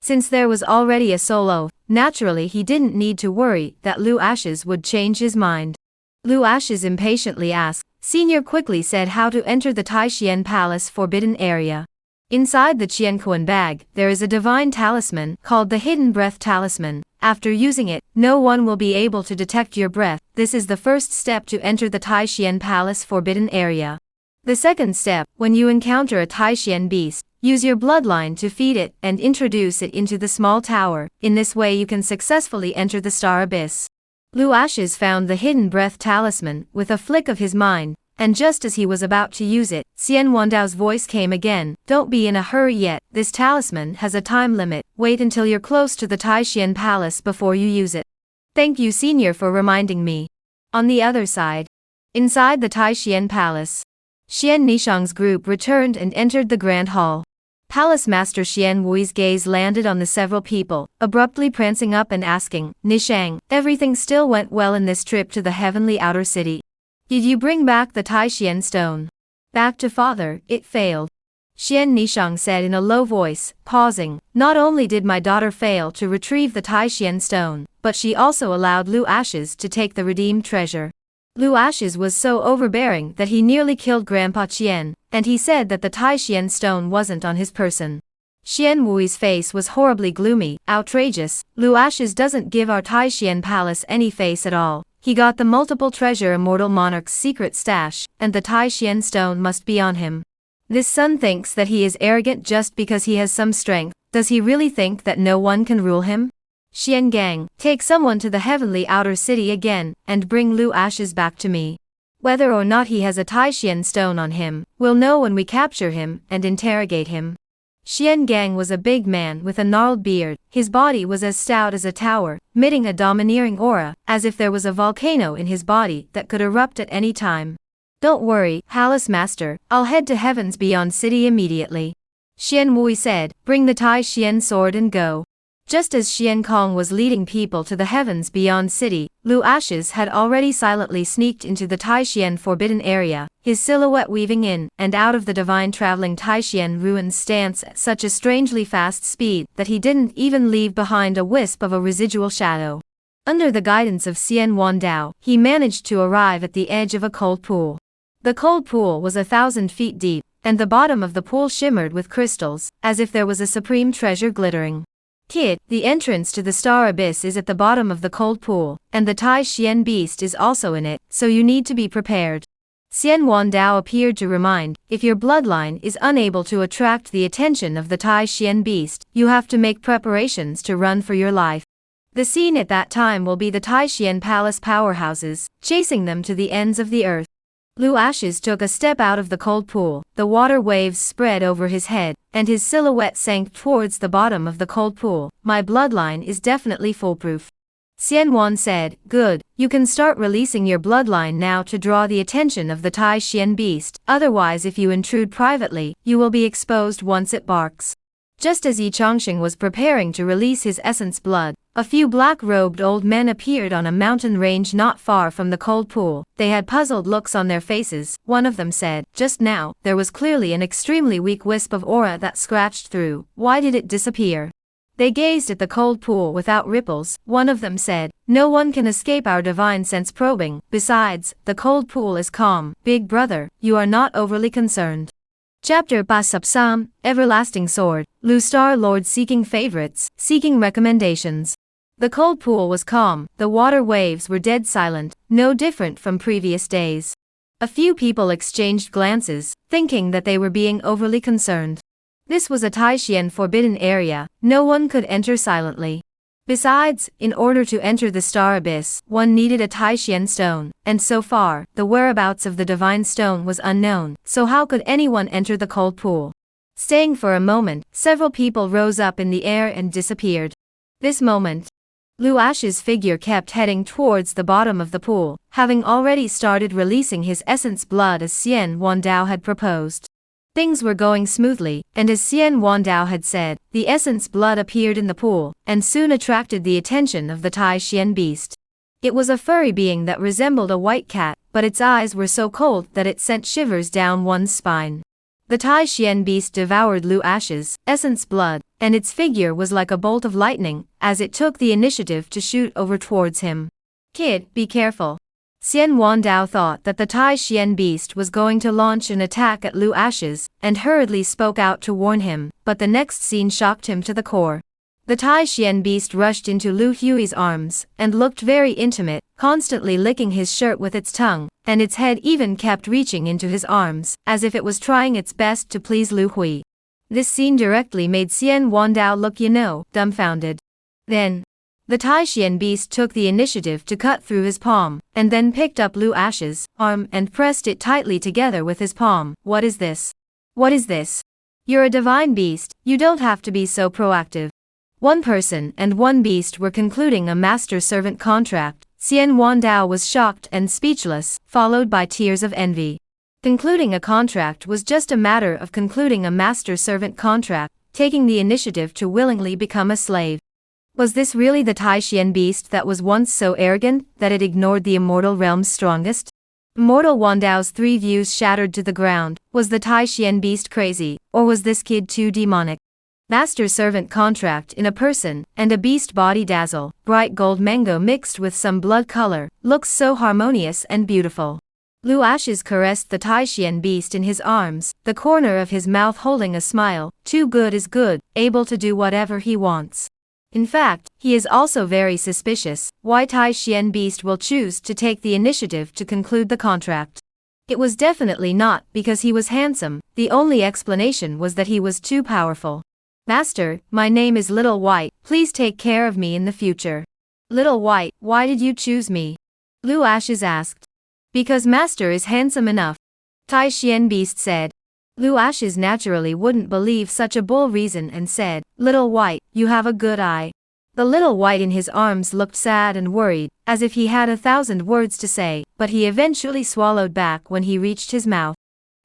Since there was already a soul oath, naturally he didn't need to worry that Lu Ashes would change his mind. Lu Ashes impatiently asked, Senior quickly said how to enter the Taishian Palace forbidden area. Inside the Qianquan bag, there is a divine talisman called the Hidden Breath Talisman. After using it, no one will be able to detect your breath. This is the first step to enter the Taishian Palace forbidden area. The second step, when you encounter a Taishian beast, use your bloodline to feed it and introduce it into the small tower. In this way you can successfully enter the star abyss. Lu Ashes found the Hidden Breath Talisman with a flick of his mind, and just as he was about to use it, Xian Wandao's voice came again, Don't be in a hurry yet, this talisman has a time limit, wait until you're close to the Taishian Palace before you use it. Thank you Senior for reminding me. On the other side, inside the Taishian Palace, Xian Nishang's group returned and entered the Grand Hall. Palace Master Xian Wui's gaze landed on the several people, abruptly prancing up and asking, Nishang, everything still went well in this trip to the heavenly outer city. Did you bring back the Taishian stone? Back to father, it failed. Xian Nishang said in a low voice, pausing, Not only did my daughter fail to retrieve the Taishian stone, but she also allowed Lu Ashes to take the redeemed treasure. Lu Ashes was so overbearing that he nearly killed Grandpa Qian, and he said that the Taishian stone wasn't on his person. Xian Wui's face was horribly gloomy, outrageous. Lu Ashes doesn't give our Taishian palace any face at all. He got the multiple treasure immortal monarch's secret stash, and the Taishian stone must be on him. This son thinks that he is arrogant just because he has some strength. Does he really think that no one can rule him? Xian Gang, take someone to the heavenly outer city again, and bring Lu Ashes back to me. Whether or not he has a Taishian stone on him, we'll know when we capture him and interrogate him. Xian Gang was a big man with a gnarled beard. His body was as stout as a tower, emitting a domineering aura, as if there was a volcano in his body that could erupt at any time. Don't worry, Palace Master, I'll head to Heaven's Beyond City immediately. Xian Wui said, bring the Taishian sword and go. Just as Xian Kong was leading people to the Heavens Beyond City, Lu Ashes had already silently sneaked into the Taishian forbidden area, his silhouette weaving in and out of the divine traveling Taishian ruins stance at such a strangely fast speed that he didn't even leave behind a wisp of a residual shadow. Under the guidance of Xian Wandao, he managed to arrive at the edge of a cold pool. The cold pool was 1,000 feet deep, and the bottom of the pool shimmered with crystals, as if there was a supreme treasure glittering. Kid, the entrance to the star abyss is at the bottom of the cold pool, and the Taishian beast is also in it, so you need to be prepared. Xian Wandao appeared to remind, if your bloodline is unable to attract the attention of the Taishian beast, you have to make preparations to run for your life. The scene at that time will be the Taishian palace powerhouses, chasing them to the ends of the earth. Lu Ashes took a step out of the cold pool, the water waves spread over his head, and his silhouette sank towards the bottom of the cold pool. My bloodline is definitely foolproof. Xian Wan said, good, you can start releasing your bloodline now to draw the attention of the Taishian beast, otherwise if you intrude privately, you will be exposed once it barks. Just as Yi Chongsheng was preparing to release his essence blood, a few black-robed old men appeared on a mountain range not far from the cold pool. They had puzzled looks on their faces. One of them said, just now, there was clearly an extremely weak wisp of aura that scratched through. Why did it disappear? They gazed at the cold pool without ripples. One of them said, no one can escape our divine sense probing. Besides, the cold pool is calm. Big brother, you are not overly concerned. Chapter Basupsam, Everlasting Sword, Lu Star Lord seeking favorites, seeking recommendations. The cold pool was calm, the water waves were dead silent, no different from previous days. A few people exchanged glances, thinking that they were being overly concerned. This was a Taishian forbidden area, no one could enter silently. Besides, in order to enter the star abyss, one needed a Taishian stone, and so far, the whereabouts of the divine stone was unknown, so how could anyone enter the cold pool? Staying for a moment, several people rose up in the air and disappeared. This moment, Lu Ash's figure kept heading towards the bottom of the pool, having already started releasing his essence blood as Xian Wandao had proposed. Things were going smoothly, and as Xian Wandao had said, the essence blood appeared in the pool, and soon attracted the attention of the Tai Xian beast. It was a furry being that resembled a white cat, but its eyes were so cold that it sent shivers down one's spine. The Tai Xian beast devoured Lu Ash's essence blood, and its figure was like a bolt of lightning, as it took the initiative to shoot over towards him. Kid, be careful. Xian Wandao thought that the Tai Xian beast was going to launch an attack at Lu Ash's, and hurriedly spoke out to warn him, but the next scene shocked him to the core. The Tai Xian beast rushed into Lu Hui's arms, and looked very intimate, constantly licking his shirt with its tongue, and its head even kept reaching into his arms, as if it was trying its best to please Lu Hui. This scene directly made Xian Wandao look dumbfounded. Then, the Tai Xian beast took the initiative to cut through his palm, and then picked up Lu Ash's arm and pressed it tightly together with his palm. What is this? What is this? You're a divine beast, you don't have to be so proactive. One person and one beast were concluding a master-servant contract. Xian Wandao was shocked and speechless, followed by tears of envy. Concluding a contract was just a matter of concluding a master-servant contract, taking the initiative to willingly become a slave. Was this really the Tai Xian beast that was once so arrogant that it ignored the immortal realm's strongest? Immortal Wandao's 3 views shattered to the ground. Was the Tai Xian beast crazy, or was this kid too demonic? Master-servant contract in a person, and a beast body dazzle, bright gold mango mixed with some blood color, looks so harmonious and beautiful. Lu Ashes caressed the Tai Xian beast in his arms, the corner of his mouth holding a smile. Too good is good, able to do whatever he wants. In fact, he is also very suspicious why Tai Xian beast will choose to take the initiative to conclude the contract. It was definitely not because he was handsome, the only explanation was that he was too powerful. Master, my name is Little White, please take care of me in the future. Little White, why did you choose me? Lu Ashes asked. Because Master is handsome enough. Tai Xian beast said. Lu Ashes naturally wouldn't believe such a bull reason and said, Little White, you have a good eye. The Little White in his arms looked sad and worried, as if he had 1,000 words to say, but he eventually swallowed back when he reached his mouth.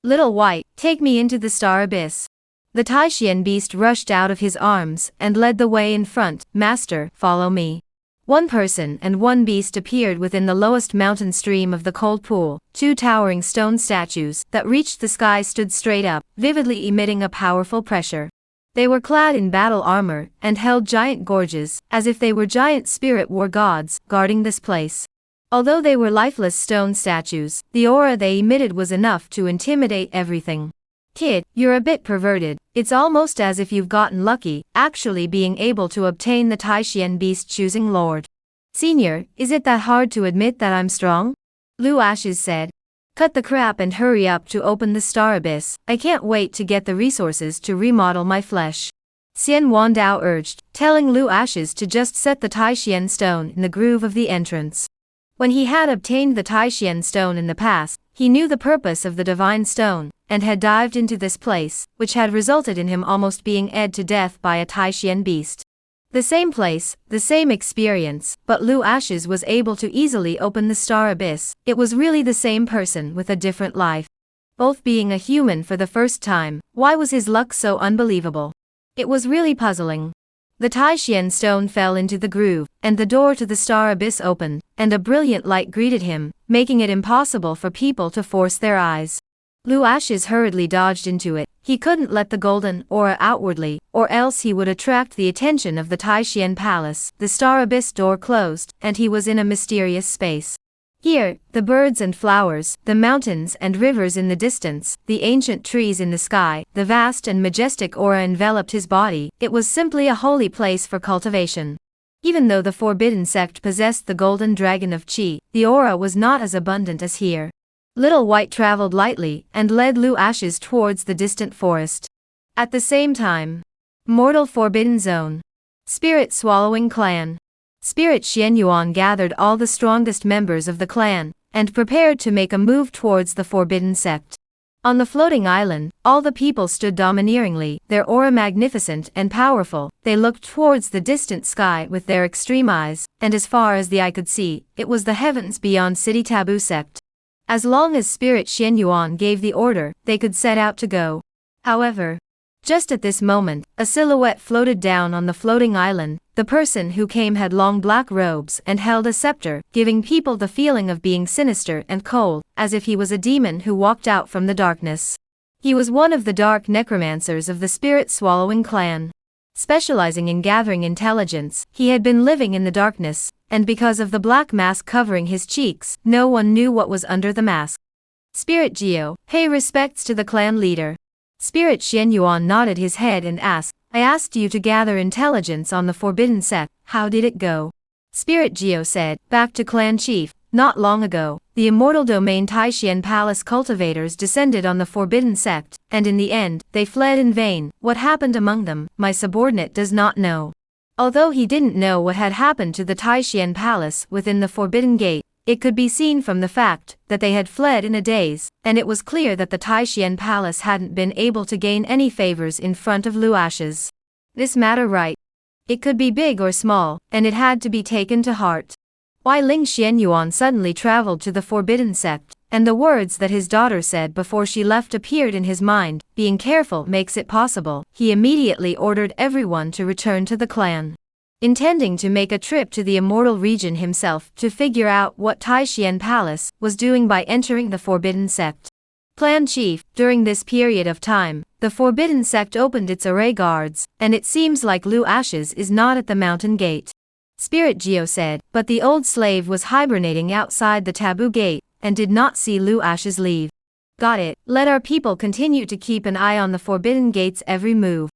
Little White, take me into the star abyss. The Tai Xian beast rushed out of his arms and led the way in front. Master, follow me. One person and one beast appeared within the lowest mountain stream of the cold pool. 2 towering stone statues that reached the sky stood straight up, vividly emitting a powerful pressure. They were clad in battle armor and held giant gorges, as if they were giant spirit war gods, guarding this place. Although they were lifeless stone statues, the aura they emitted was enough to intimidate everything. Kid, you're a bit perverted, it's almost as if you've gotten lucky, actually being able to obtain the Tai Xian beast choosing lord. Senior, is it that hard to admit that I'm strong? Lu Ashes said. Cut the crap and hurry up to open the star abyss, I can't wait to get the resources to remodel my flesh. Xian Wandao urged, telling Lu Ashes to just set the Tai Xian stone in the groove of the entrance. When he had obtained the Tai Xian stone in the past, he knew the purpose of the divine stone, and had dived into this place, which had resulted in him almost being ed to death by a Tai Xian beast. The same place, the same experience, but Lu Ashes was able to easily open the star abyss. It was really the same person with a different life. Both being a human for the first time, why was his luck so unbelievable? It was really puzzling. The Tai Xian stone fell into the groove, and the door to the star abyss opened, and a brilliant light greeted him, making it impossible for people to force their eyes. Lu Ashes hurriedly dodged into it. He couldn't let the golden aura outwardly, or else he would attract the attention of the Tai Xian palace. The star abyss door closed, and he was in a mysterious space. Here, the birds and flowers, the mountains and rivers in the distance, the ancient trees in the sky, the vast and majestic aura enveloped his body. It was simply a holy place for cultivation. Even though the forbidden sect possessed the golden dragon of Qi, the aura was not as abundant as here. Little White traveled lightly and led Lu Ashes towards the distant forest. At the same time, Mortal Forbidden Zone. Spirit Swallowing Clan. Spirit Xianyuan gathered all the strongest members of the clan, and prepared to make a move towards the forbidden sect. On the floating island, all the people stood domineeringly, their aura magnificent and powerful. They looked towards the distant sky with their extreme eyes, and as far as the eye could see, it was the heavens beyond City Taboo sect. As long as Spirit Xianyuan gave the order, they could set out to go. However, just at this moment, a silhouette floated down on the floating island. The person who came had long black robes and held a scepter, giving people the feeling of being sinister and cold, as if he was a demon who walked out from the darkness. He was one of the dark necromancers of the spirit-swallowing clan. Specializing in gathering intelligence, he had been living in the darkness, and because of the black mask covering his cheeks, no one knew what was under the mask. Spirit Geo, pay respects to the clan leader. Spirit Xianyuan nodded his head and asked, I asked you to gather intelligence on the forbidden sect, how did it go? Spirit Geo said, back to clan chief, not long ago, the immortal domain Taishian Palace cultivators descended on the forbidden sect, and in the end, they fled in vain. What happened among them, my subordinate does not know. Although he didn't know what had happened to the Taishian Palace within the forbidden gate, it could be seen from the fact that they had fled in a daze, and it was clear that the Taishian Palace hadn't been able to gain any favors in front of Luash's. This matter right? It could be big or small, and it had to be taken to heart. Why Ling Xianyuan suddenly traveled to the forbidden sect, and the words that his daughter said before she left appeared in his mind, being careful makes it possible. He immediately ordered everyone to return to the clan, intending to make a trip to the immortal region himself to figure out what Taishian Palace was doing by entering the forbidden sect. Clan chief, during this period of time, the forbidden sect opened its array guards, and it seems like Luash's is not at the mountain gate. Spirit Geo said, but the old slave was hibernating outside the taboo gate, and did not see Luash's leave. Got it, let our people continue to keep an eye on the forbidden gate's every move.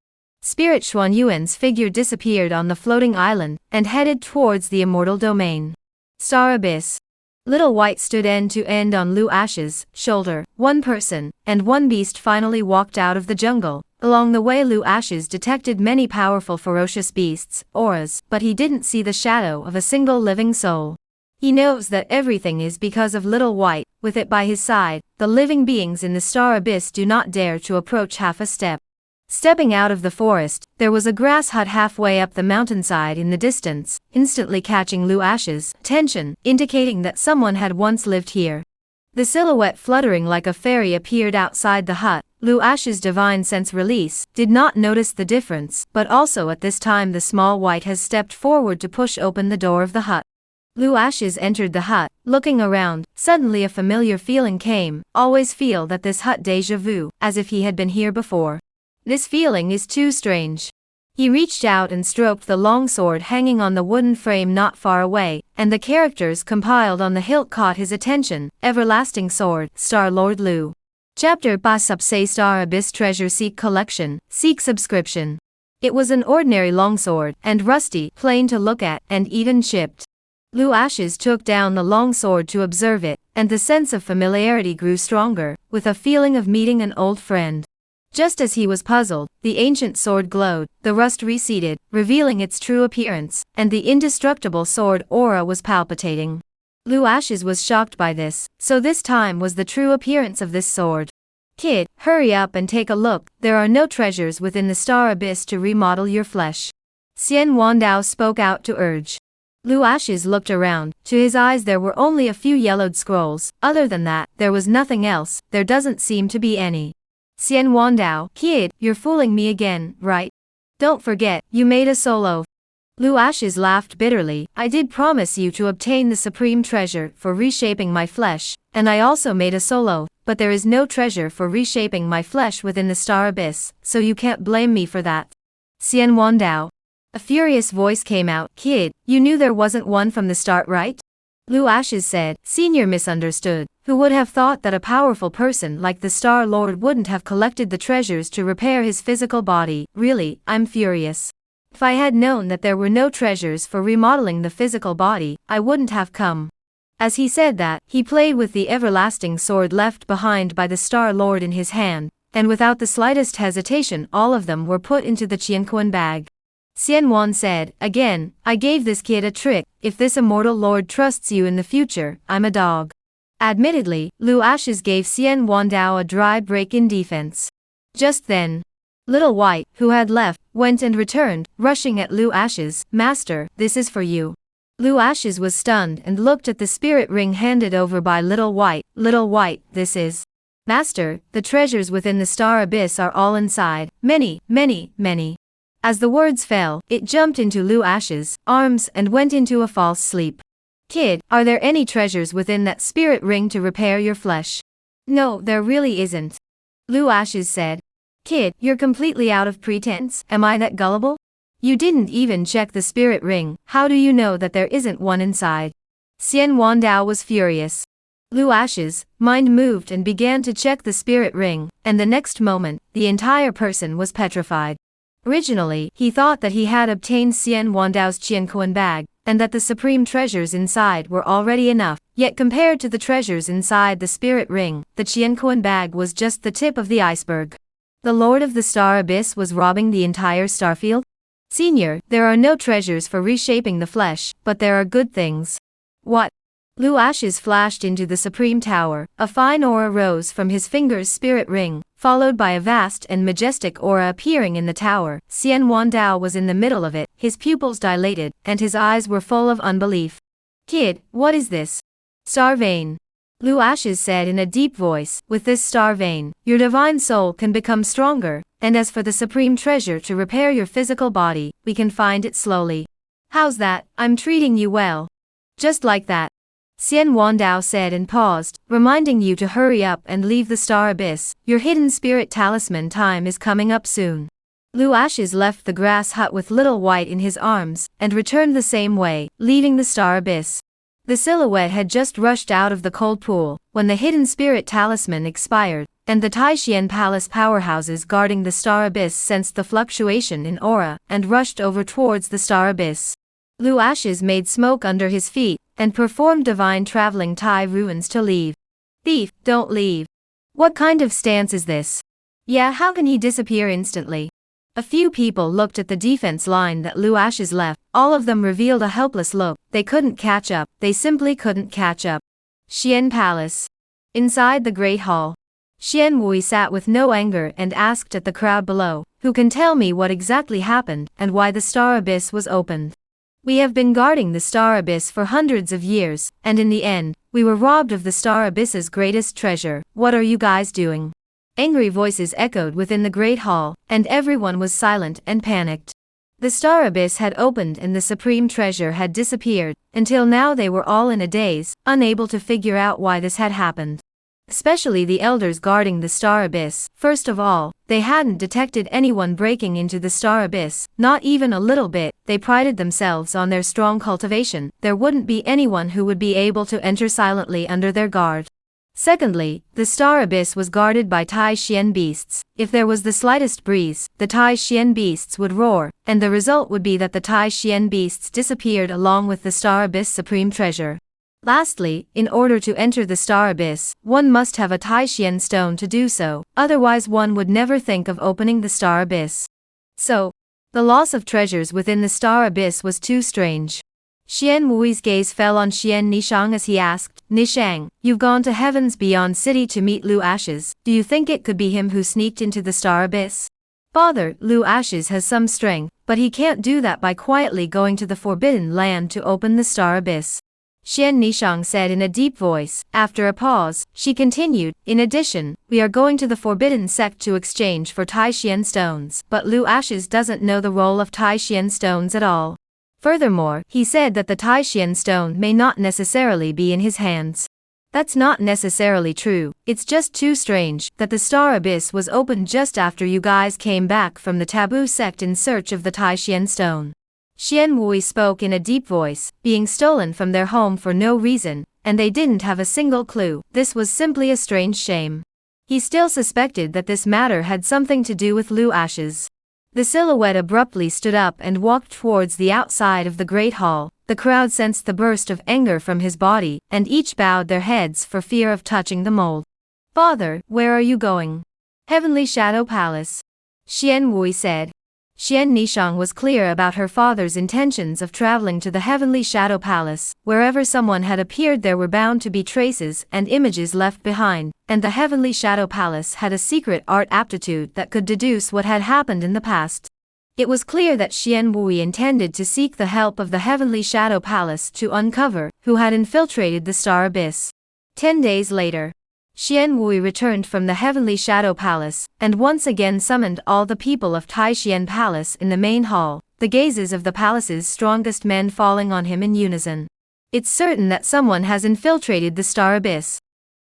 Spirit Xuanyuan's figure disappeared on the floating island, and headed towards the immortal domain. Star Abyss. Little White stood end to end on Luash's shoulder. One person, and one beast finally walked out of the jungle. Along the way Luash's detected many powerful ferocious beasts, auras, but he didn't see the shadow of a single living soul. He knows that everything is because of Little White. With it by his side, the living beings in the Star Abyss do not dare to approach half a step. Stepping out of the forest, there was a grass hut halfway up the mountainside in the distance, instantly catching Luash's attention, indicating that someone had once lived here. The silhouette fluttering like a fairy appeared outside the hut. Luash's divine sense release did not notice the difference, but also at this time the small white has stepped forward to push open the door of the hut. Luash's entered the hut, looking around. Suddenly a familiar feeling came. Always feel that this hut déjà vu, as if he had been here before. This feeling is too strange. He reached out and stroked the long sword hanging on the wooden frame not far away, and the characters compiled on the hilt caught his attention. Everlasting Sword, Star Lord Lu. Chapter Pas Subse Star Abyss Treasure Seek Collection, Seek Subscription. It was an ordinary longsword, and rusty, plain to look at, and even chipped. Luash's took down the long sword to observe it, and the sense of familiarity grew stronger, with a feeling of meeting an old friend. Just as he was puzzled, the ancient sword glowed, the rust receded, revealing its true appearance, and the indestructible sword aura was palpitating. Luash's was shocked by this, so this time was the true appearance of this sword. Kid, hurry up and take a look, there are no treasures within the Star Abyss to remodel your flesh. Xian Wandao spoke out to urge. Luash's looked around. To his eyes there were only a few yellowed scrolls. Other than that, there was nothing else. There doesn't seem to be any. Xian Wandao, kid, you're fooling me again, right? Don't forget, you made a solo. Luash's laughed bitterly. I did promise you to obtain the supreme treasure for reshaping my flesh, and I also made a solo, but there is no treasure for reshaping my flesh within the Star Abyss, so you can't blame me for that. Xian Wandao. A furious voice came out. Kid, you knew there wasn't one from the start, right? Luash's said. Senior misunderstood. Who would have thought that a powerful person like the Star Lord wouldn't have collected the treasures to repair his physical body? Really, I'm furious. If I had known that there were no treasures for remodeling the physical body, I wouldn't have come. As he said that, he played with the everlasting sword left behind by the Star Lord in his hand, and without the slightest hesitation all of them were put into the Qianquan bag. Xianwan said, again, I gave this kid a trick. If this immortal lord trusts you in the future, I'm a dog. Admittedly, Luash's gave Xian Wandao a dry break in defense. Just then, Little White, who had left, went and returned, rushing at Luash's. Master, this is for you. Luash's was stunned and looked at the spirit ring handed over by Little White. Little White, this is. Master, the treasures within the star abyss are all inside, many, many, many. As the words fell, it jumped into Lu Ash's arms and went into a false sleep. Kid, are there any treasures within that spirit ring to repair your flesh? No, there really isn't. Lu Ashes said. Kid, you're completely out of pretense, am I that gullible? You didn't even check the spirit ring, how do you know that there isn't one inside? Xian Wandao was furious. Lu Ash's mind moved and began to check the spirit ring, and the next moment, the entire person was petrified. Originally, he thought that he had obtained Xian Wandao's Qiankuan bag, and that the supreme treasures inside were already enough, yet compared to the treasures inside the spirit ring, the Qiankuan bag was just the tip of the iceberg. The Lord of the Star Abyss was robbing the entire starfield? Senior, there are no treasures for reshaping the flesh, but there are good things. What? Lu Ashes flashed into the supreme tower, a fine aura rose from his finger's spirit ring, followed by a vast and majestic aura appearing in the tower. Xian Wandao was in the middle of it, his pupils dilated, and his eyes were full of unbelief. Kid, what is this? Star vein. Lu Ashes said in a deep voice, with this star vein, your divine soul can become stronger, and as for the supreme treasure to repair your physical body, we can find it slowly. How's that? I'm treating you well. Just like that. Xian Wandao said and paused, reminding you to hurry up and leave the star abyss, your hidden spirit talisman time is coming up soon. Lu Ashes left the grass hut with Little White in his arms, and returned the same way, leaving the star abyss. The silhouette had just rushed out of the cold pool, when the hidden spirit talisman expired, and the Taishian Palace powerhouses guarding the star abyss sensed the fluctuation in aura, and rushed over towards the star abyss. Lu Ashes made smoke under his feet, and performed divine traveling Tai ruins to leave. Thief, don't leave. What kind of stance is this? Yeah, how can he disappear instantly? A few people looked at the defense line that Lu Ashes left, all of them revealed a helpless look, they couldn't catch up, they simply couldn't catch up. Xian Palace. Inside the Great Hall. Xian Wui sat with no anger and asked at the crowd below, who can tell me what exactly happened, and why the star abyss was opened? We have been guarding the star abyss for hundreds of years, and in the end, we were robbed of the star abyss's greatest treasure. What are you guys doing? Angry voices echoed within the great hall, and everyone was silent and panicked. The star abyss had opened and the supreme treasure had disappeared, until now they were all in a daze, unable to figure out why this had happened. Especially the elders guarding the star abyss. First of all, they hadn't detected anyone breaking into the star abyss, not even a little bit. They prided themselves on their strong cultivation. There wouldn't be anyone who would be able to enter silently under their guard. Secondly, the star abyss was guarded by Tai Xian beasts. If there was the slightest breeze, the Tai Xian beasts would roar, and the result would be that the Tai Xian beasts disappeared along with the star abyss supreme treasure. Lastly, in order to enter the star abyss, one must have a Taishian stone to do so, otherwise one would never think of opening the star abyss. So, the loss of treasures within the star abyss was too strange. Xian Wui's gaze fell on Xian Nishang as he asked, Nishang, you've gone to heavens beyond city to meet Lu Ashes, do you think it could be him who sneaked into the star abyss? Father, Lu Ashes has some strength, but he can't do that by quietly going to the forbidden land to open the star abyss. Xian Nishang said in a deep voice. After a pause, she continued, in addition, we are going to the forbidden sect to exchange for Taishian stones, but Lu Ashes doesn't know the role of Taishian stones at all. Furthermore, he said that the Taishian stone may not necessarily be in his hands. That's not necessarily true, it's just too strange that the star abyss was opened just after you guys came back from the taboo sect in search of the Taishian stone. Xian Wui spoke in a deep voice, being stolen from their home for no reason, and they didn't have a single clue. This was simply a strange shame. He still suspected that this matter had something to do with Lu Ashes. The silhouette abruptly stood up and walked towards the outside of the great hall. The crowd sensed the burst of anger from his body, and each bowed their heads for fear of touching the mold. Father, where are you going? Heavenly Shadow Palace. Xian Wui said. Xian Nishang was clear about her father's intentions of traveling to the Heavenly Shadow Palace. Wherever someone had appeared there were bound to be traces and images left behind, and the Heavenly Shadow Palace had a secret art aptitude that could deduce what had happened in the past. It was clear that Xian Wui intended to seek the help of the Heavenly Shadow Palace to uncover who had infiltrated the Star Abyss. 10 days later. Xian Wui returned from the Heavenly Shadow Palace, and once again summoned all the people of Tai Xian Palace in the main hall, the gazes of the palace's strongest men falling on him in unison. It's certain that someone has infiltrated the Star Abyss.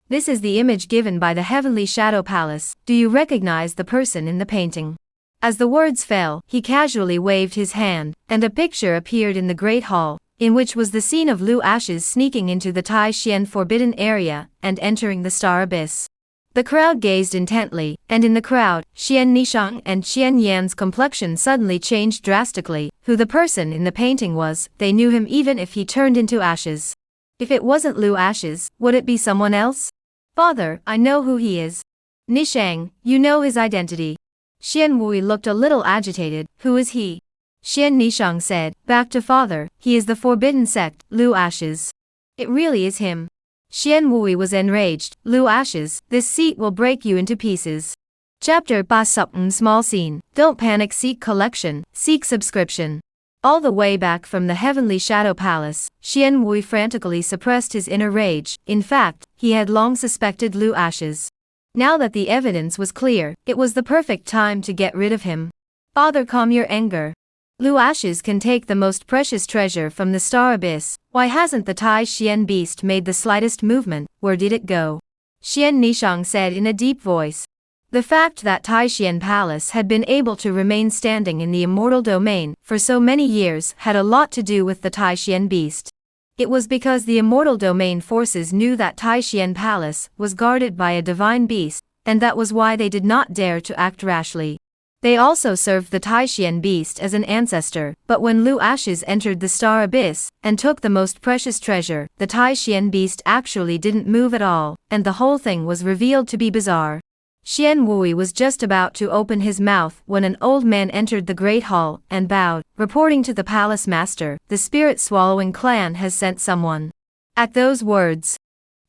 This is the image given by the Heavenly Shadow Palace. Do you recognize the person in the painting? As the words fell, he casually waved his hand, and a picture appeared in the Great Hall, in which was the scene of Lu Ashes sneaking into the Tai Xian forbidden area and entering the Star Abyss. The crowd gazed intently, and in the crowd, Xian Nishang and Xian Yan's complexion suddenly changed drastically. Who the person in the painting was, they knew him even if he turned into ashes. If it wasn't Lu Ashes, would it be someone else? Father, I know who he is. Nishang, you know his identity. Xian Wui looked a little agitated. Who is he? Xian Nishang said, back to father, he is the forbidden sect, Lu Ashes. It really is him. Xian Wui was enraged. Lu Ashes, this seat will break you into pieces. Chapter Ba Supn Small Scene. Don't panic, seek collection, seek subscription. All the way back from the Heavenly Shadow Palace, Xian Wui frantically suppressed his inner rage. In fact, he had long suspected Lu Ashes. Now that the evidence was clear, it was the perfect time to get rid of him. Father, calm your anger. Lu Ashes can take the most precious treasure from the Star Abyss. Why hasn't the Tai Xian beast made the slightest movement? Where did it go? Xian Nishang said in a deep voice. The fact that Tai Xian Palace had been able to remain standing in the immortal domain for so many years had a lot to do with the Tai Xian beast. It was because the immortal domain forces knew that Tai Xian Palace was guarded by a divine beast, and that was why they did not dare to act rashly. They also served the Tai Xian beast as an ancestor, but when Lu Ashes entered the Star Abyss and took the most precious treasure, the Tai Xian beast actually didn't move at all, and the whole thing was revealed to be bizarre. Xian Wui was just about to open his mouth when an old man entered the Great Hall and bowed, reporting to the palace master, the spirit-swallowing clan has sent someone. At those words,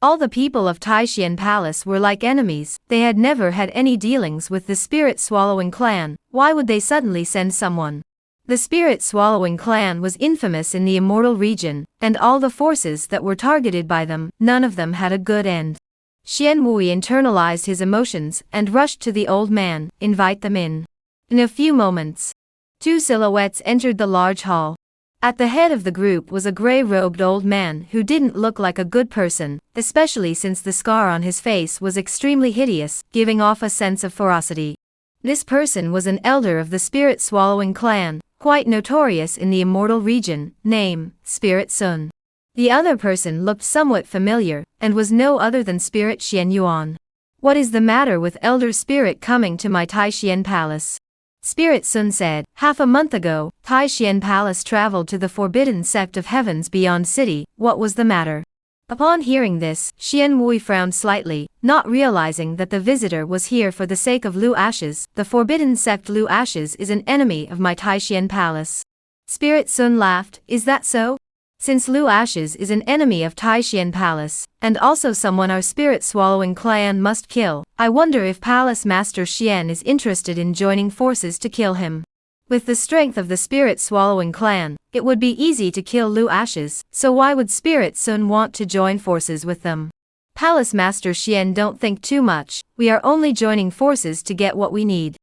all the people of Tai Xian Palace were like enemies. They had never had any dealings with the spirit-swallowing clan. Why would they suddenly send someone? The spirit-swallowing clan was infamous in the immortal region, and all the forces that were targeted by them, none of them had a good end. Xian Wui internalized his emotions and rushed to the old man. Invite them in. In a few moments, two silhouettes entered the large hall. At the head of the group was a gray-robed old man who didn't look like a good person, especially since the scar on his face was extremely hideous, giving off a sense of ferocity. This person was an elder of the spirit-swallowing clan, quite notorious in the immortal region, name, Spirit Sun. The other person looked somewhat familiar, and was no other than Spirit Xian Yuan. What is the matter with Elder Spirit coming to my Tai Xian Palace? Spirit Sun said, half a month ago, Tai Xian Palace traveled to the forbidden sect of Heavens Beyond City. What was the matter? Upon hearing this, Xian Wui frowned slightly, not realizing that the visitor was here for the sake of Lu Ashes. The forbidden sect Lu Ashes is an enemy of my Tai Xian Palace. Spirit Sun laughed, is that so? Since Lu Ashes is an enemy of Tai Xian Palace, and also someone our spirit-swallowing clan must kill, I wonder if Palace Master Xian is interested in joining forces to kill him. With the strength of the spirit-swallowing clan, it would be easy to kill Lu Ashes, so why would Spirit Sun want to join forces with them? Palace Master Xian, don't think too much, we are only joining forces to get what we need.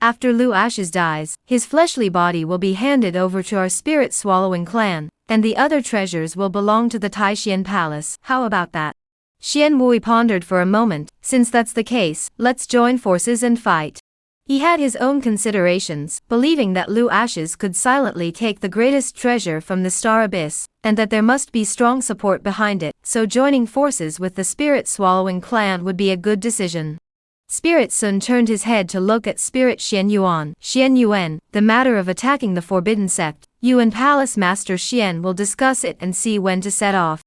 After Lu Ashes dies, his fleshly body will be handed over to our spirit-swallowing clan, and the other treasures will belong to the Tai Xian Palace. How about that? Xian Wui pondered for a moment. Since that's the case, let's join forces and fight. He had his own considerations, believing that Lu Ashes could silently take the greatest treasure from the Star Abyss, and that there must be strong support behind it, so joining forces with the spirit-swallowing clan would be a good decision. Spirit Sun turned his head to look at Spirit Xian Yuan. Xian Yuan, the matter of attacking the forbidden sect, you and Palace Master Xian will discuss it and see when to set off.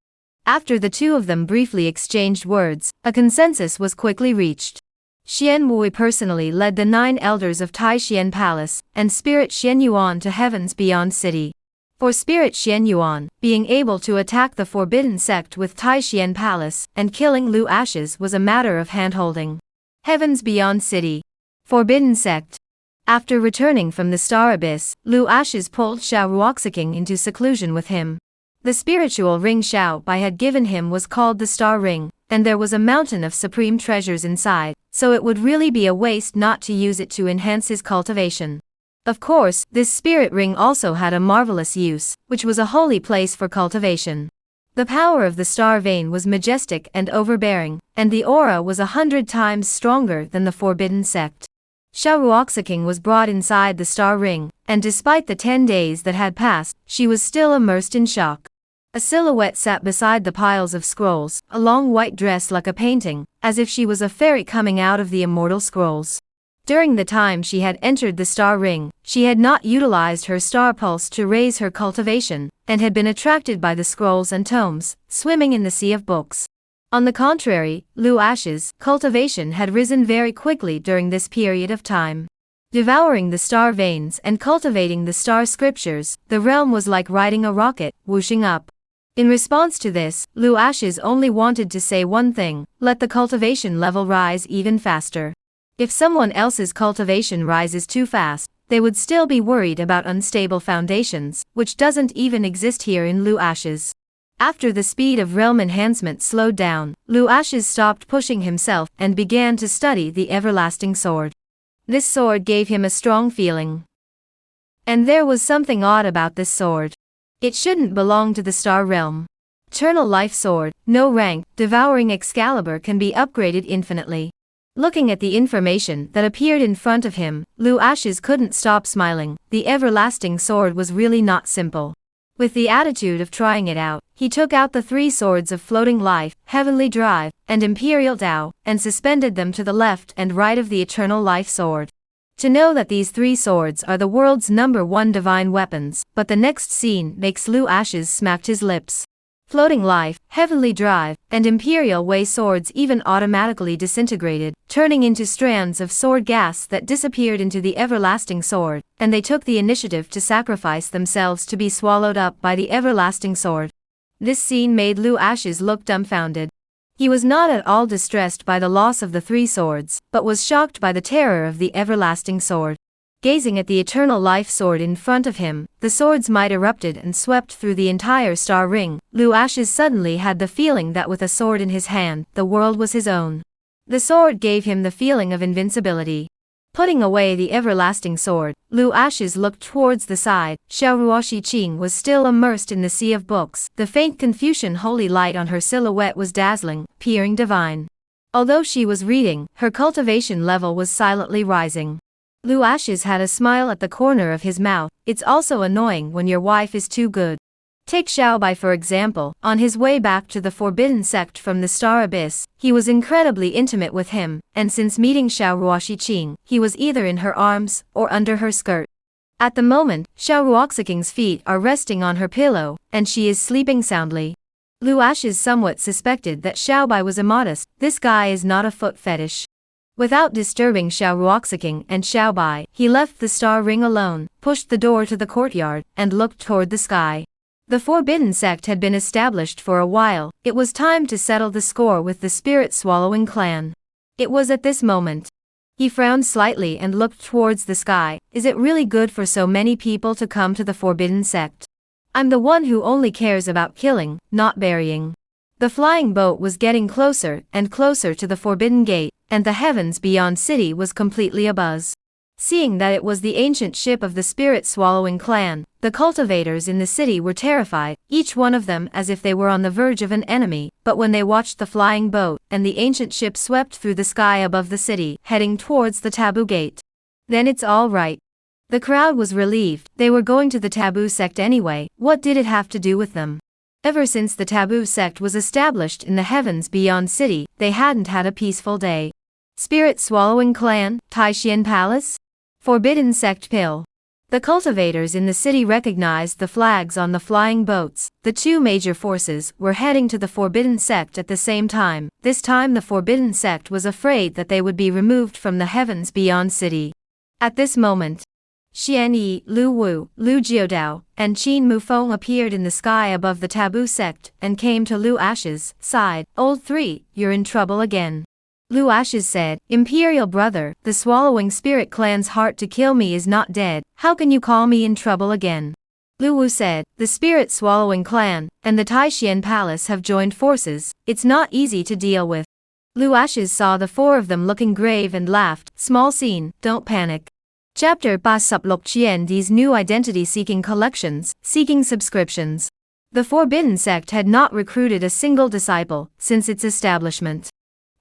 After the two of them briefly exchanged words, a consensus was quickly reached. Xian Wui personally led the 9 elders of Tai Xian Palace, and Spirit Xian Yuan to Heavens Beyond City. For Spirit Xian Yuan, being able to attack the forbidden sect with Tai Xian Palace and killing Lu Ashes was a matter of handholding. Heavens Beyond City. Forbidden Sect. After returning from the Star Abyss, Lu Ashes pulled Xiao Ruoxiking into seclusion with him. The spiritual ring Xiao Bai had given him was called the Star Ring, and there was a mountain of supreme treasures inside, so it would really be a waste not to use it to enhance his cultivation. Of course, this spirit ring also had a marvelous use, which was a holy place for cultivation. The power of the star vein was majestic and overbearing, and the aura was 100 times stronger than the forbidden sect. Xiaoruoxiking was brought inside the star ring, and despite the 10 days that had passed, she was still immersed in shock. A silhouette sat beside the piles of scrolls, a long white dress like a painting, as if she was a fairy coming out of the immortal scrolls. During the time she had entered the star ring, she had not utilized her star pulse to raise her cultivation, and had been attracted by the scrolls and tomes, swimming in the sea of books. On the contrary, Lu Ash's cultivation had risen very quickly during this period of time. Devouring the star veins and cultivating the star scriptures, the realm was like riding a rocket, whooshing up. In response to this, Lu Ash's only wanted to say one thing: let the cultivation level rise even faster. If someone else's cultivation rises too fast, they would still be worried about unstable foundations, which doesn't even exist here in Lu Ash's. After the speed of realm enhancement slowed down, Lu Ash's stopped pushing himself and began to study the everlasting sword. This sword gave him a strong feeling. And there was something odd about this sword. It shouldn't belong to the star realm. Eternal life sword, no rank, devouring Excalibur can be upgraded infinitely. Looking at the information that appeared in front of him, Lu Ash's couldn't stop smiling. The everlasting sword was really not simple. With the attitude of trying it out, he took out the 3 swords of floating life, heavenly drive, and imperial Tao, and suspended them to the left and right of the eternal life sword. To know that these 3 swords are the world's #1 divine weapons, but the next scene makes Lu Ash's smacked his lips. Floating life, heavenly drive, and imperial way swords even automatically disintegrated, turning into strands of sword gas that disappeared into the everlasting sword, and they took the initiative to sacrifice themselves to be swallowed up by the everlasting sword. This scene made Lu Ash's look dumbfounded. He was not at all distressed by the loss of the 3 swords, but was shocked by the terror of the everlasting sword. Gazing at the eternal life sword in front of him, the sword's might erupted and swept through the entire star ring. Lu Ash's suddenly had the feeling that with a sword in his hand, the world was his own. The sword gave him the feeling of invincibility. Putting away the everlasting sword, Lu Ash's looked towards the side. Xiaoruoxiqing was still immersed in the sea of books. The faint Confucian holy light on her silhouette was dazzling, peering divine. Although she was reading, her cultivation level was silently rising. Lu Ash's had a smile at the corner of his mouth. It's also annoying when your wife is too good. Take Xiaobai for example. On his way back to the forbidden sect from the star abyss, he was incredibly intimate with him, and since meeting Xiaoruoxiqing, he was either in her arms or under her skirt. At the moment, Xiaoruoxiqing's feet are resting on her pillow, and she is sleeping soundly. Lu Ash's somewhat suspected that Xiaobai was immodest. This guy is not a foot fetish. Without disturbing Xiaoruoxiqing and Xiaobai, he left the star ring alone, pushed the door to the courtyard, and looked toward the sky. The forbidden sect had been established for a while. It was time to settle the score with the spirit-swallowing clan. It was at this moment. He frowned slightly and looked towards the sky. Is it really good for so many people to come to the forbidden sect? I'm the one who only cares about killing, not burying. The flying boat was getting closer and closer to the forbidden gate, and the heavens beyond city was completely abuzz. Seeing that it was the ancient ship of the spirit-swallowing clan, the cultivators in the city were terrified, each one of them as if they were on the verge of an enemy. But when they watched the flying boat and the ancient ship swept through the sky above the city, heading towards the taboo gate, then it's all right. The crowd was relieved. They were going to the taboo sect anyway. What did it have to do with them? Ever since the taboo sect was established in the heavens beyond city, they hadn't had a peaceful day. Spirit-swallowing clan, Taishian Palace? Forbidden sect pill. The cultivators in the city recognized the flags on the flying boats. The 2 major forces were heading to the forbidden sect at the same time. This time the forbidden sect was afraid that they would be removed from the heavens beyond city. At this moment, Xian Yi, Lu Wu, Lu Jiodao, and Qin Mufeng appeared in the sky above the taboo sect and came to Lu Ash's side. Old 3, you're in trouble again. Lu Ash's said, Imperial brother, the swallowing spirit clan's heart to kill me is not dead. How can you call me in trouble again? Lu Wu said, the spirit-swallowing clan and the Taishian palace have joined forces. It's not easy to deal with. Lu Ashes saw the four of them looking grave and laughed. Small scene, don't panic. Chapter 3 Sublok Chien D's new identity-seeking collections, seeking subscriptions. The Forbidden Sect had not recruited a single disciple since its establishment.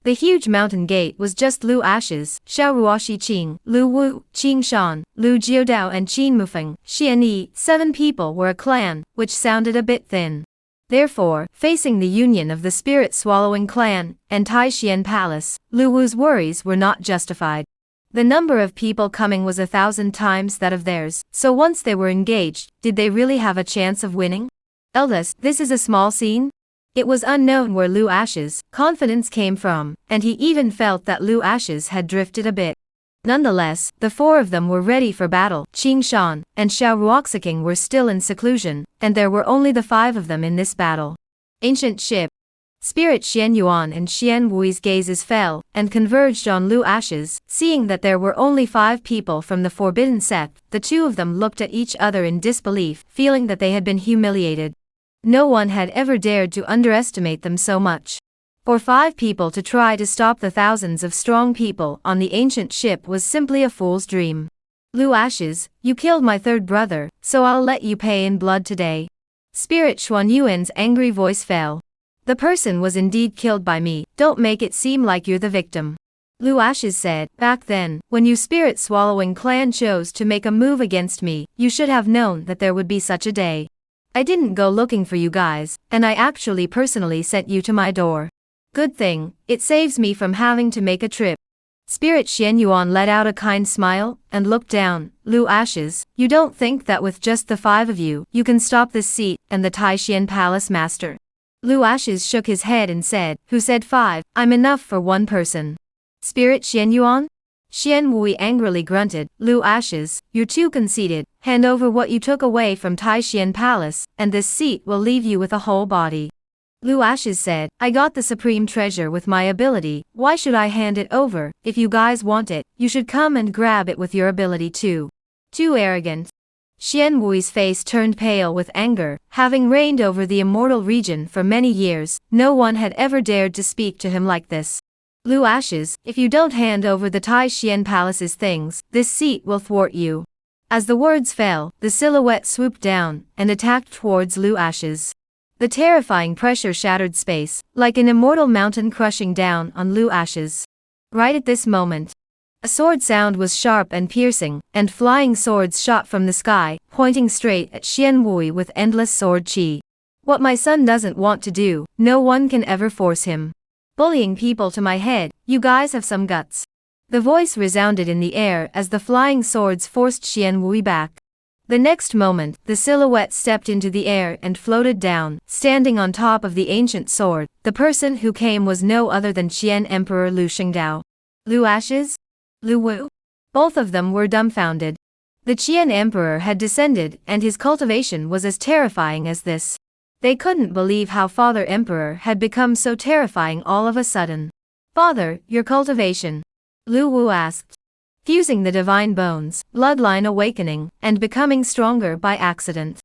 The huge mountain gate was just Lu Ashes, Xiao Ruoxi Qing, Lu Wu, Qing Shan, Lu Jiudao and Qin Mufeng, Xian Yi. 7 people were a clan, which sounded a bit thin. Therefore, facing the union of the spirit-swallowing clan and Taishian palace, Lu Wu's worries were not justified. The number of people coming was 1,000 times that of theirs, so once they were engaged, did they really have a chance of winning? Eldest, this is a small scene? It was unknown where Lu Ashes' confidence came from, and he even felt that Lu Ashes had drifted a bit. Nonetheless, the four of them were ready for battle. Qing Shan and Xiao Ruoxiking were still in seclusion, and there were only the 5 of them in this battle. Ancient ship. Spirit Xian Yuan and Xian Wui's gazes fell and converged on Lu Ashes. Seeing that there were only 5 people from the Forbidden Sect, the 2 of them looked at each other in disbelief, feeling that they had been humiliated. No one had ever dared to underestimate them so much. For 5 people to try to stop the thousands of strong people on the ancient ship was simply a fool's dream. Lu Ashes, you killed my 3rd brother, so I'll let you pay in blood today. Spirit Xuan Yuan's angry voice fell. The person was indeed killed by me, don't make it seem like you're the victim. Lu Ashes said, back then, when you spirit-swallowing clan chose to make a move against me, you should have known that there would be such a day. I didn't go looking for you guys, and I actually personally sent you to my door. Good thing, it saves me from having to make a trip. Spirit Xian Yuan let out a kind smile and looked down. Lu Ashes, you don't think that with just the 5 of you, you can stop this seat and the Taishian palace master? Lu Ashes shook his head and said, who said 5? I'm enough for 1 person. Spirit Xian Yuan? Xian Wui angrily grunted, Lu Ashes, you're too conceited. Hand over what you took away from Taishian Palace, and this seat will leave you with a whole body. Lu Ashes said, I got the supreme treasure with my ability, why should I hand it over? If you guys want it, you should come and grab it with your ability too. Too arrogant. Xian Wui's face turned pale with anger. Having reigned over the immortal region for many years, no one had ever dared to speak to him like this. Lu Ashes, if you don't hand over the Taishian Palace's things, this seat will thwart you. As the words fell, the silhouette swooped down and attacked towards Lu Ashes. The terrifying pressure shattered space, like an immortal mountain crushing down on Lu Ashes. Right at this moment, a sword sound was sharp and piercing, and flying swords shot from the sky, pointing straight at Xian Wui with endless sword chi. What my son doesn't want to do, no one can ever force him. Bullying people to my head, you guys have some guts. The voice resounded in the air as the flying swords forced Xian Wui back. The next moment, the silhouette stepped into the air and floated down, standing on top of the ancient sword. The person who came was no other than Qian Emperor Lu Xingdao. Lu Ashes? Lu Wu? Both of them were dumbfounded. The Qian Emperor had descended, and his cultivation was as terrifying as this. They couldn't believe how Father Emperor had become so terrifying all of a sudden. Father, your cultivation? Lu Wu asked. Fusing the divine bones, bloodline awakening, and becoming stronger by accident.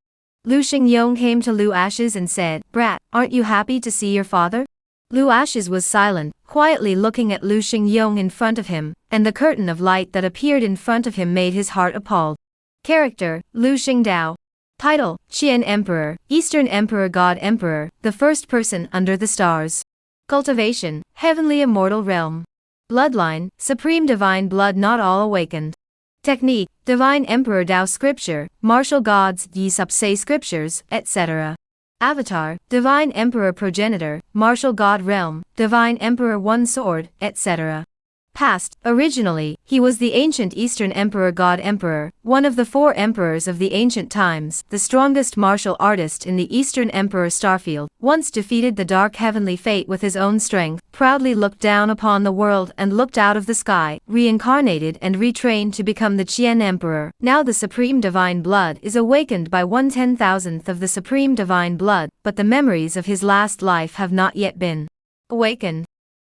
Lu Xingyong came to Lu Ashes and said, Brat, aren't you happy to see your father? Lu Ashes was silent, quietly looking at Lu Xingyong in front of him, and the curtain of light that appeared in front of him made his heart appalled. Character, Lu Xingdao. Title, Qian Emperor, Eastern Emperor God Emperor, the first person under the stars. Cultivation, Heavenly Immortal Realm. Bloodline, Supreme Divine Blood not all awakened. Technique, Divine Emperor Dao Scripture, Martial Gods Yi Subsei Scriptures, etc. Avatar, Divine Emperor Progenitor, Martial God Realm, Divine Emperor One Sword, etc. Past, originally, he was the ancient Eastern Emperor God Emperor, one of the 4 emperors of the ancient times, the strongest martial artist in the Eastern Emperor Starfield, once defeated the dark heavenly fate with his own strength, proudly looked down upon the world and looked out of the sky, reincarnated and retrained to become the Qian Emperor. Now the Supreme Divine Blood is awakened by 1/10,000th of the Supreme Divine Blood, but the memories of his last life have not yet been awakened.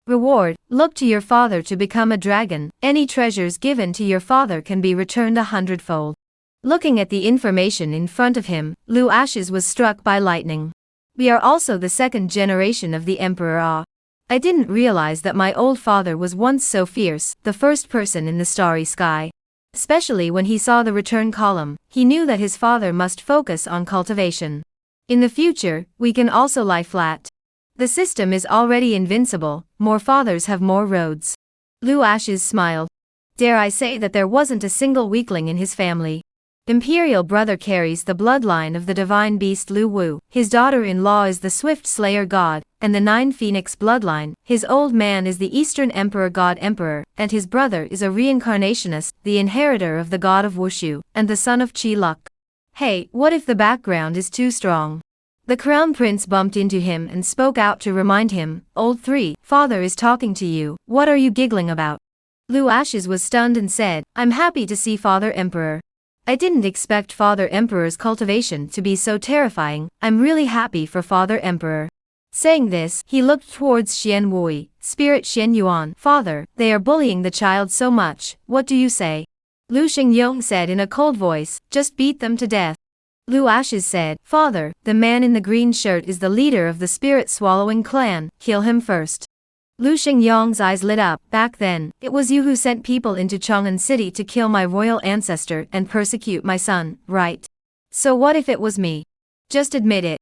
Reward, look to your father to become a dragon. Any treasures given to your father can be returned 100-fold. Looking at the information in front of him, Lu Ashes was struck by lightning. We are also the second generation of the Emperor Ah. I didn't realize that my old father was once so fierce, the first person in the starry sky. Especially when he saw the return column, he knew that his father must focus on cultivation. In the future, we can also lie flat. The system is already invincible, more fathers have more roads. Lu Ashes smiled. Dare I say that there wasn't a single weakling in his family. Imperial brother carries the bloodline of the divine beast Lu Wu, his daughter-in-law is the swift slayer god, and the Nine Phoenix bloodline, his old man is the Eastern Emperor god emperor, and his brother is a reincarnationist, the inheritor of the god of Wushu, and the son of Chi Luck. Hey, what if the background is too strong? The crown prince bumped into him and spoke out to remind him, Old 3, father is talking to you, what are you giggling about? Lu Ashes was stunned and said, I'm happy to see father emperor. I didn't expect father emperor's cultivation to be so terrifying, I'm really happy for father emperor. Saying this, he looked towards Xian Wui, spirit Xian Yuan, father, they are bullying the child so much, what do you say? Lu Xingyong said in a cold voice, just beat them to death. Lu Ashes said, Father, the man in the green shirt is the leader of the spirit-swallowing clan, kill him first. Lu Xingyong's eyes lit up, back then, it was you who sent people into Chang'an City to kill my royal ancestor and persecute my son, right? So what if it was me? Just admit it.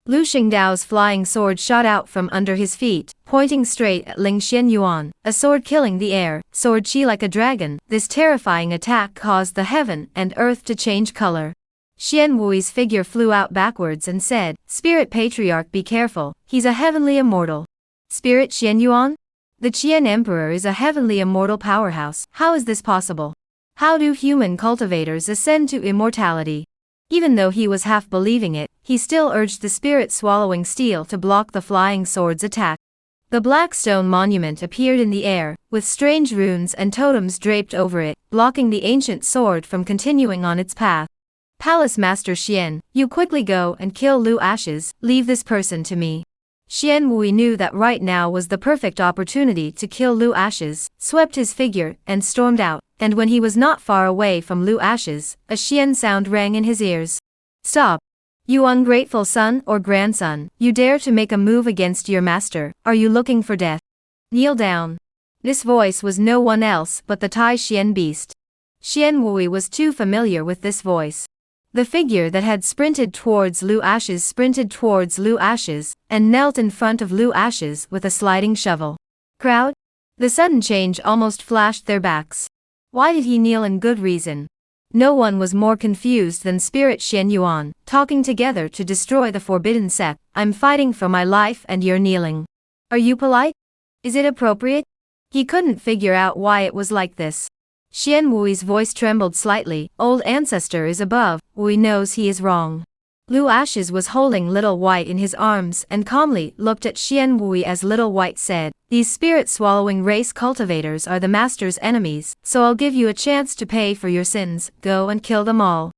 Lu Xingdao's flying sword shot out from under his feet, pointing straight at Ling Xianyuan, a sword killing the air, sword chi like a dragon. This terrifying attack caused the heaven and earth to change color. Xian Wui's figure flew out backwards and said, Spirit Patriarch be careful, he's a heavenly immortal. Spirit Xianyuan? The Qian Emperor is a heavenly immortal powerhouse, how is this possible? How do human cultivators ascend to immortality? Even though he was half believing it, he still urged the spirit-swallowing steel to block the flying sword's attack. The black stone monument appeared in the air, with strange runes and totems draped over it, blocking the ancient sword from continuing on its path. Palace Master Xian, you quickly go and kill Lu Ashes, leave this person to me. Xian Wui knew that right now was the perfect opportunity to kill Lu Ashes, swept his figure, and stormed out, and when he was not far away from Lu Ashes, a Xian sound rang in his ears. Stop! You ungrateful son or grandson, you dare to make a move against your master, are you looking for death? Kneel down. This voice was no one else but the Tai Xian beast. Xian Wui was too familiar with this voice. The figure that had sprinted towards Lu Ashes and knelt in front of Lu Ashes with a sliding shovel. Crowd? The sudden change almost flashed their backs. Why did he kneel in good reason? No one was more confused than Spirit Xianyuan, talking together to destroy the forbidden sect. I'm fighting for my life and you're kneeling. Are you polite? Is it appropriate? He couldn't figure out why it was like this. Xian Wui's voice trembled slightly, old ancestor is above, Wui knows he is wrong. Lu Ashes was holding Little White in his arms and calmly looked at Xian Wui as Little White said, these spirit-swallowing race cultivators are the master's enemies, so I'll give you a chance to pay for your sins, go and kill them all.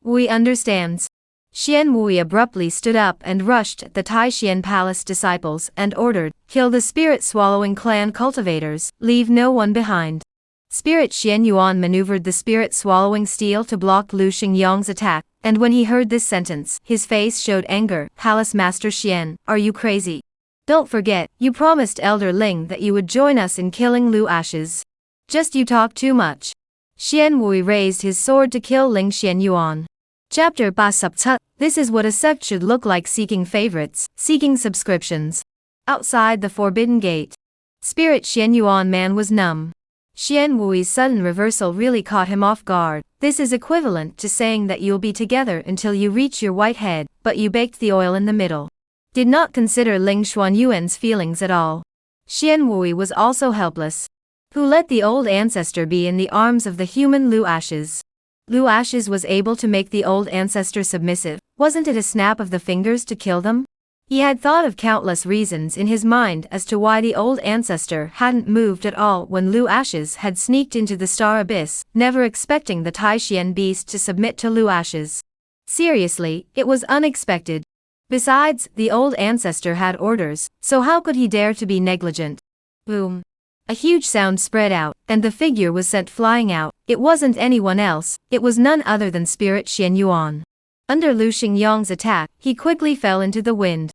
Wui understands. Xian Wui abruptly stood up and rushed at the Tai Xian Palace disciples and ordered, kill the spirit-swallowing clan cultivators, leave no one behind. Spirit Xianyuan maneuvered the spirit-swallowing steel to block Lu Xingyong's attack, and when he heard this sentence, his face showed anger. Palace Master Xian, are you crazy? Don't forget, you promised Elder Ling that you would join us in killing Lu Ashes. Just you talk too much. Xian Wui raised his sword to kill Ling Xianyuan. Chapter Ba Sup Tut. This is what a sect should look like, seeking favorites, seeking subscriptions. Outside the Forbidden Gate. Spirit Xianyuan man was numb. Xian Wui's sudden reversal really caught him off guard. This is equivalent to saying that you'll be together until you reach your white head, but you baked the oil in the middle. Did not consider Ling Xuanyuan's feelings at all. Xian Wui was also helpless. Who let the old ancestor be in the arms of the human Lu Ashes? Lu Ashes was able to make the old ancestor submissive. Wasn't it a snap of the fingers to kill them? He had thought of countless reasons in his mind as to why the old ancestor hadn't moved at all when Lu Ashes had sneaked into the star abyss, never expecting the Tai Xian beast to submit to Lu Ashes. Seriously, it was unexpected. Besides, the old ancestor had orders, so how could he dare to be negligent? Boom. A huge sound spread out, and the figure was sent flying out, It wasn't anyone else, it was none other than Spirit Qian Yuan. Under Lu Xingyang's attack, he quickly fell into the wind.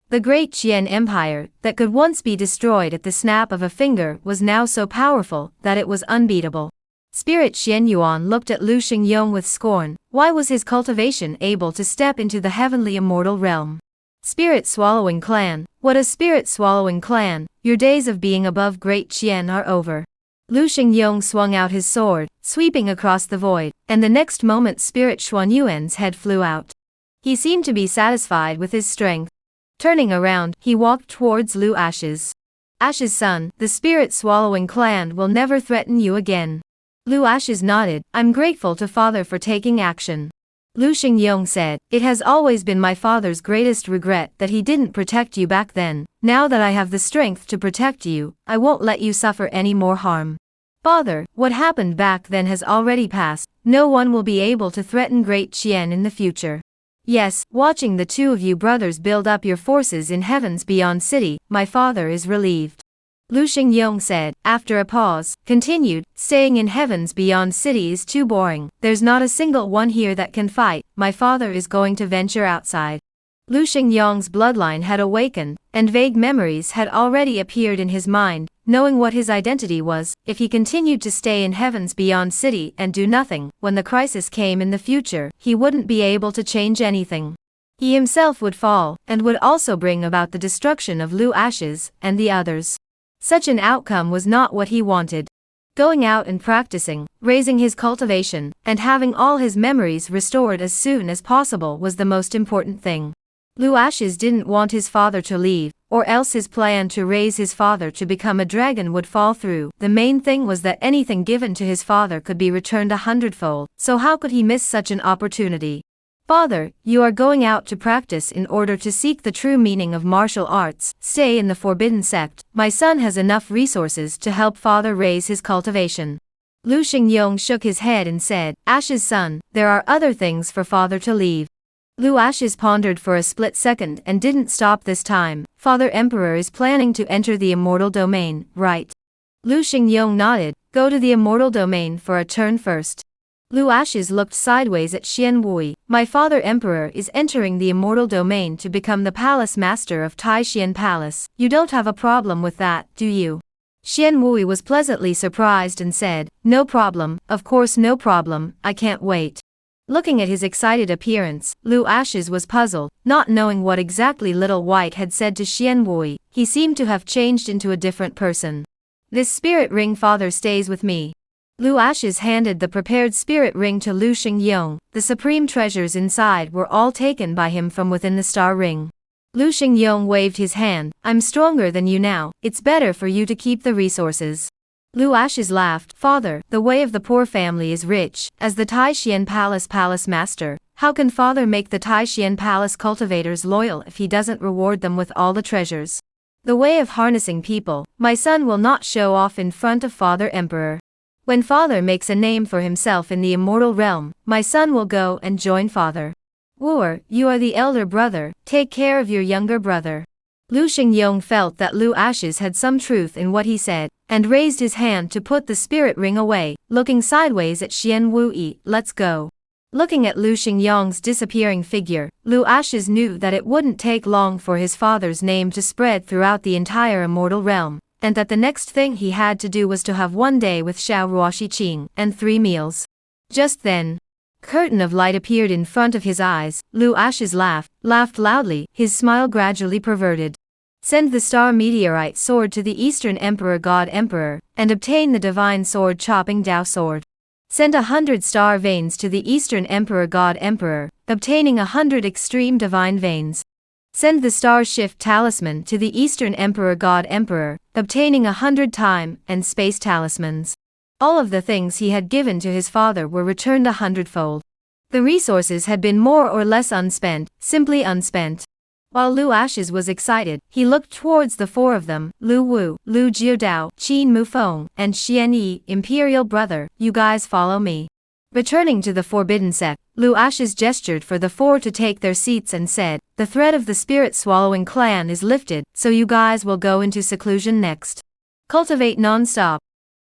The great Qian Empire, that could once be destroyed at the snap of a finger, was now so powerful that it was unbeatable. Spirit Qian Yuan looked at Lu Xingyang with scorn. Why was his cultivation able to step into the heavenly immortal realm? Spirit Swallowing Clan, what a Spirit Swallowing Clan, your days of being above Great Qian are over. Lu Xingyang swung out his sword, sweeping across the void, and the next moment Spirit Xuanyuan's head flew out. He seemed to be satisfied with his strength. Turning around, he walked towards Lu Ashes. Ashes' son, the Spirit Swallowing Clan will never threaten you again. Lu Ashes nodded. I'm grateful to father for taking action. Lu Xingyang said, it has always been my father's greatest regret that he didn't protect you back then. Now that I have the strength to protect you, I won't let you suffer any more harm. Father, what happened back then has already passed. No one will be able to threaten Great Qian in the future. Yes, watching the two of you brothers build up your forces in Heaven's Beyond City, my father is relieved. Lu Xingyang said, after a pause, continued, staying in Heaven's Beyond City is too boring. There's not a single one here that can fight. My father is going to venture outside. Lu Xingyang's bloodline had awakened, and vague memories had already appeared in his mind. Knowing what his identity was, if he continued to stay in Heaven's Beyond City and do nothing, when the crisis came in the future, he wouldn't be able to change anything. He himself would fall, and would also bring about the destruction of Lu Ashes and the others. Such an outcome was not what he wanted. Going out and practicing, raising his cultivation, and having all his memories restored as soon as possible was the most important thing. Lu Ashes didn't want his father to leave, or else his plan to raise his father to become a dragon would fall through. The main thing was that anything given to his father could be returned 100-fold, so how could he miss such an opportunity? Father, you are going out to practice in order to seek the true meaning of martial arts. Stay in the forbidden sect. My son has enough resources to help father raise his cultivation. Lu Xingyang shook his head and said, Ash's son, there are other things for father to leave. Lu Ashes pondered for a split second and didn't stop this time. Father Emperor is planning to enter the immortal domain, right? Lu Xingyang nodded. Go to the immortal domain for a turn first. Lu Ashes looked sideways at Xian Wui. My father Emperor is entering the immortal domain to become the palace master of Tai Xian Palace. You don't have a problem with that, do you? Xian Wui was pleasantly surprised and said, no problem, of course no problem, I can't wait. Looking at his excited appearance, Lu Ashes was puzzled, not knowing what exactly Little White had said to Xian Wui. He seemed to have changed into a different person. This spirit ring father stays with me. Lu Ashes handed the prepared spirit ring to Lu Xingyang. The supreme treasures inside were all taken by him from within the star ring. Lu Xingyang waved his hand. I'm stronger than you now, it's better for you to keep the resources. Lu Ashes laughed. Father, the way of the poor family is rich. As the Tai Xian Palace master, how can father make the Tai Xian Palace cultivators loyal if he doesn't reward them with all the treasures? The way of harnessing people, my son will not show off in front of father Emperor. When father makes a name for himself in the immortal realm, my son will go and join father. Wooer, you are the elder brother, take care of your younger brother. Lu Xingyang felt that Lu Ashes had some truth in what he said, and raised his hand to put the spirit ring away, looking sideways at Xian Wui. Let's go. Looking at Lu Xingyang's disappearing figure, Lu Ashes knew that it wouldn't take long for his father's name to spread throughout the entire immortal realm, and that the next thing he had to do was to have one day with Xiao Ruoxiqing, and 3 meals. Just then, curtain of light appeared in front of his eyes. Lu Ashes laughed loudly, his smile gradually perverted. Send the star meteorite sword to the Eastern Emperor God Emperor, and obtain the divine sword chopping Dao sword. Send 100 star veins to the Eastern Emperor God Emperor, obtaining 100 extreme divine veins. Send the star shift talisman to the Eastern Emperor God Emperor, obtaining 100 time and space talismans. All of the things he had given to his father were returned 100-fold. The resources had been more or less unspent, simply unspent. While Lu Ashes was excited, he looked towards the 4 of them, Lu Wu, Lu Jiudao, Qin Mufeng, and Xian Yi, Imperial brother, you guys follow me. Returning to the forbidden sect, Lu Ashes gestured for the 4 to take their seats and said, the threat of the spirit swallowing clan is lifted, so you guys will go into seclusion next. Cultivate non-stop.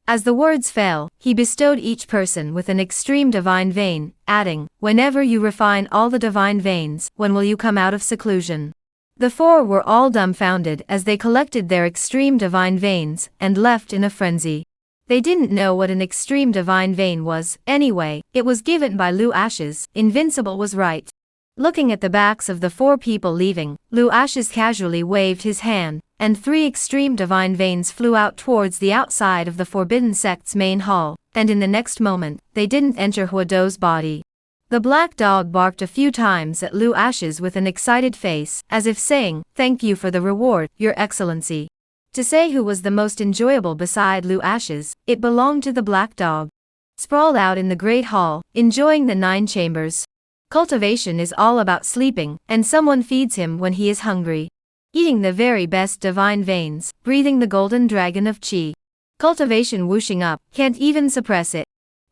As the words fell, he bestowed each person with an extreme divine vein, adding, "Whenever you refine all the divine veins, when will you come out of seclusion?" The four were all dumbfounded as they collected their extreme divine veins and left in a frenzy. They didn't know what an extreme divine vein was, anyway. It was given by Lu Ashes. Invincible was right. Looking at the backs of the four people leaving, Lu Ashes casually waved his hand, and 3 extreme divine veins flew out towards the outside of the forbidden sect's main hall, and in the next moment, they didn't enter Huado's body. The black dog barked a few times at Lu Ashes with an excited face, as if saying, "Thank you for the reward, Your Excellency." To say who was the most enjoyable beside Lu Ashes, it belonged to the black dog. Sprawled out in the great hall, enjoying the 9 chambers. Cultivation is all about sleeping, and someone feeds him when he is hungry. Eating the very best divine veins, breathing the golden dragon of chi. Cultivation whooshing up, can't even suppress it.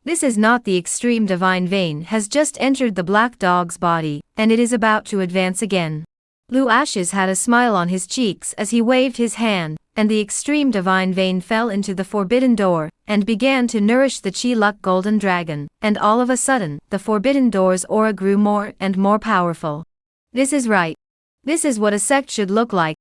This is not the extreme divine vein has just entered the black dog's body, and it is about to advance again. Lu Ashes had a smile on his cheeks as he waved his hand, and the extreme divine vein fell into the forbidden door, and began to nourish the Chi Luck golden dragon, and all of a sudden, the forbidden door's aura grew more and more powerful. This is right. This is what a sect should look like.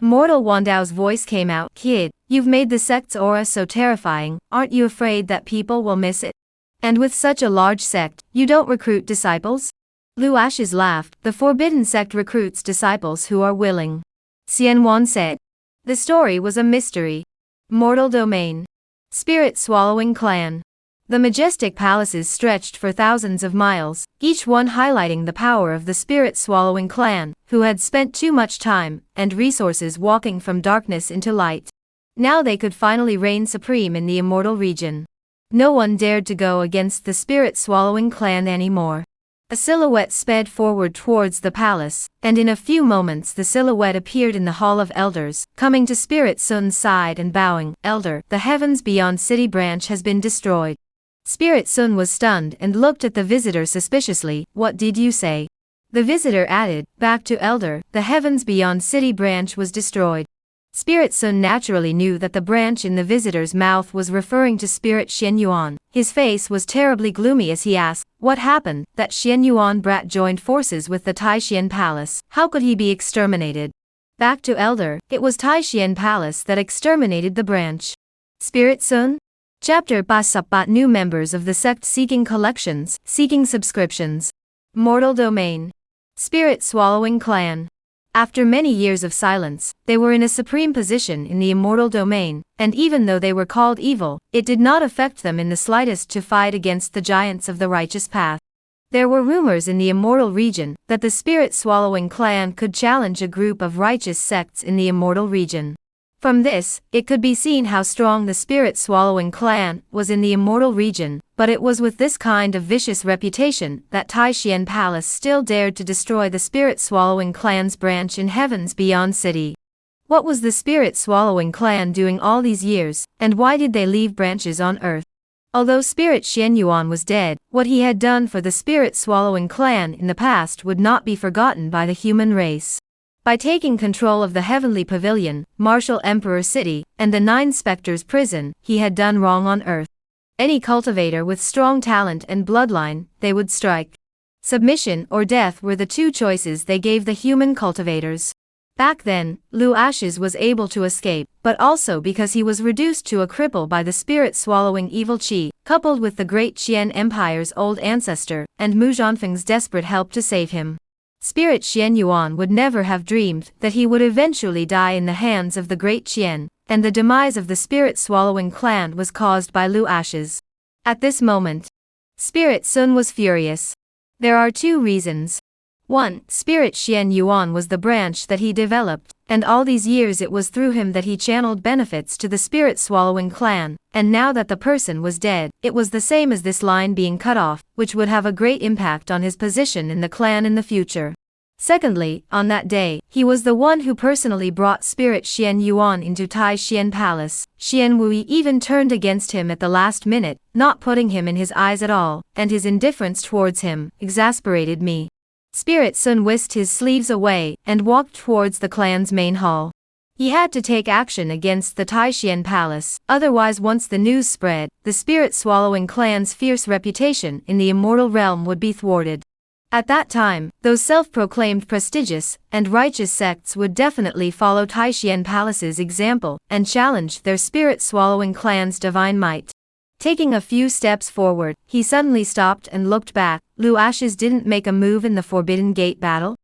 Mortal Wandao's voice came out, "Kid, you've made the sect's aura so terrifying, aren't you afraid that people will miss it? And with such a large sect, you don't recruit disciples?" Lu Ashes laughed. "The forbidden sect recruits disciples who are willing," Xianwan said. The story was a mystery. Mortal Domain. Spirit-swallowing clan. The majestic palaces stretched for thousands of miles, each one highlighting the power of the spirit-swallowing clan, who had spent too much time and resources walking from darkness into light. Now they could finally reign supreme in the immortal region. No one dared to go against the spirit-swallowing clan anymore. A silhouette sped forward towards the palace, and in a few moments the silhouette appeared in the Hall of Elders, coming to Spirit Sun's side and bowing, "Elder, the Heavens Beyond City branch has been destroyed." Spirit Sun was stunned and looked at the visitor suspiciously. "What did you say?" The visitor added, "Back to Elder, the Heavens Beyond City branch was destroyed." Spirit Sun naturally knew that the branch in the visitor's mouth was referring to Spirit Xianyuan. His face was terribly gloomy as he asked, "What happened? That Xianyuan brat joined forces with the Taishian Palace. How could he be exterminated?" Back to Elder, it was Taishian Palace that exterminated the branch. Spirit Sun? Chapter Pasapat. New members of the sect seeking collections, seeking subscriptions. Mortal Domain. Spirit Swallowing Clan. After many years of silence, they were in a supreme position in the immortal domain, and even though they were called evil, it did not affect them in the slightest to fight against the giants of the righteous path. There were rumors in the immortal region that the spirit-swallowing clan could challenge a group of righteous sects in the immortal region. From this, it could be seen how strong the spirit-swallowing clan was in the immortal region, but it was with this kind of vicious reputation that Taishian Palace still dared to destroy the spirit-swallowing clan's branch in Heavens Beyond City. What was the spirit-swallowing clan doing all these years, and why did they leave branches on Earth? Although Spirit Xianyuan was dead, what he had done for the spirit-swallowing clan in the past would not be forgotten by the human race. By taking control of the Heavenly Pavilion, Martial Emperor City, and the 9 Spectres prison, he had done wrong on Earth. Any cultivator with strong talent and bloodline, they would strike. Submission or death were the 2 choices they gave the human cultivators. Back then, Lu Ashes was able to escape, but also because he was reduced to a cripple by the spirit-swallowing evil Qi, coupled with the great Qian Empire's old ancestor, and Mu Zhanfeng's desperate help to save him. Spirit Xianyuan would never have dreamed that he would eventually die in the hands of the great Qian, and the demise of the spirit-swallowing clan was caused by Lu Ashes. At this moment, Spirit Sun was furious. There are 2 reasons. 1. Spirit Xianyuan was the branch that he developed, and all these years it was through him that he channeled benefits to the spirit-swallowing clan, and now that the person was dead, it was the same as this line being cut off, which would have a great impact on his position in the clan in the future. Secondly, on that day, he was the one who personally brought Spirit Xianyuan into Taishian Palace. Xian Wui even turned against him at the last minute, not putting him in his eyes at all, and his indifference towards him exasperated me. Spirit Sun whisked his sleeves away and walked towards the clan's main hall. He had to take action against the Taishan palace, otherwise once the news spread, the spirit-swallowing clan's fierce reputation in the immortal realm would be thwarted. At that time, those self-proclaimed prestigious and righteous sects would definitely follow Taishan palace's example and challenge their spirit-swallowing clan's divine might. Taking a few steps forward, he suddenly stopped and looked back. Lu Ashes didn't make a move in the Forbidden Gate battle?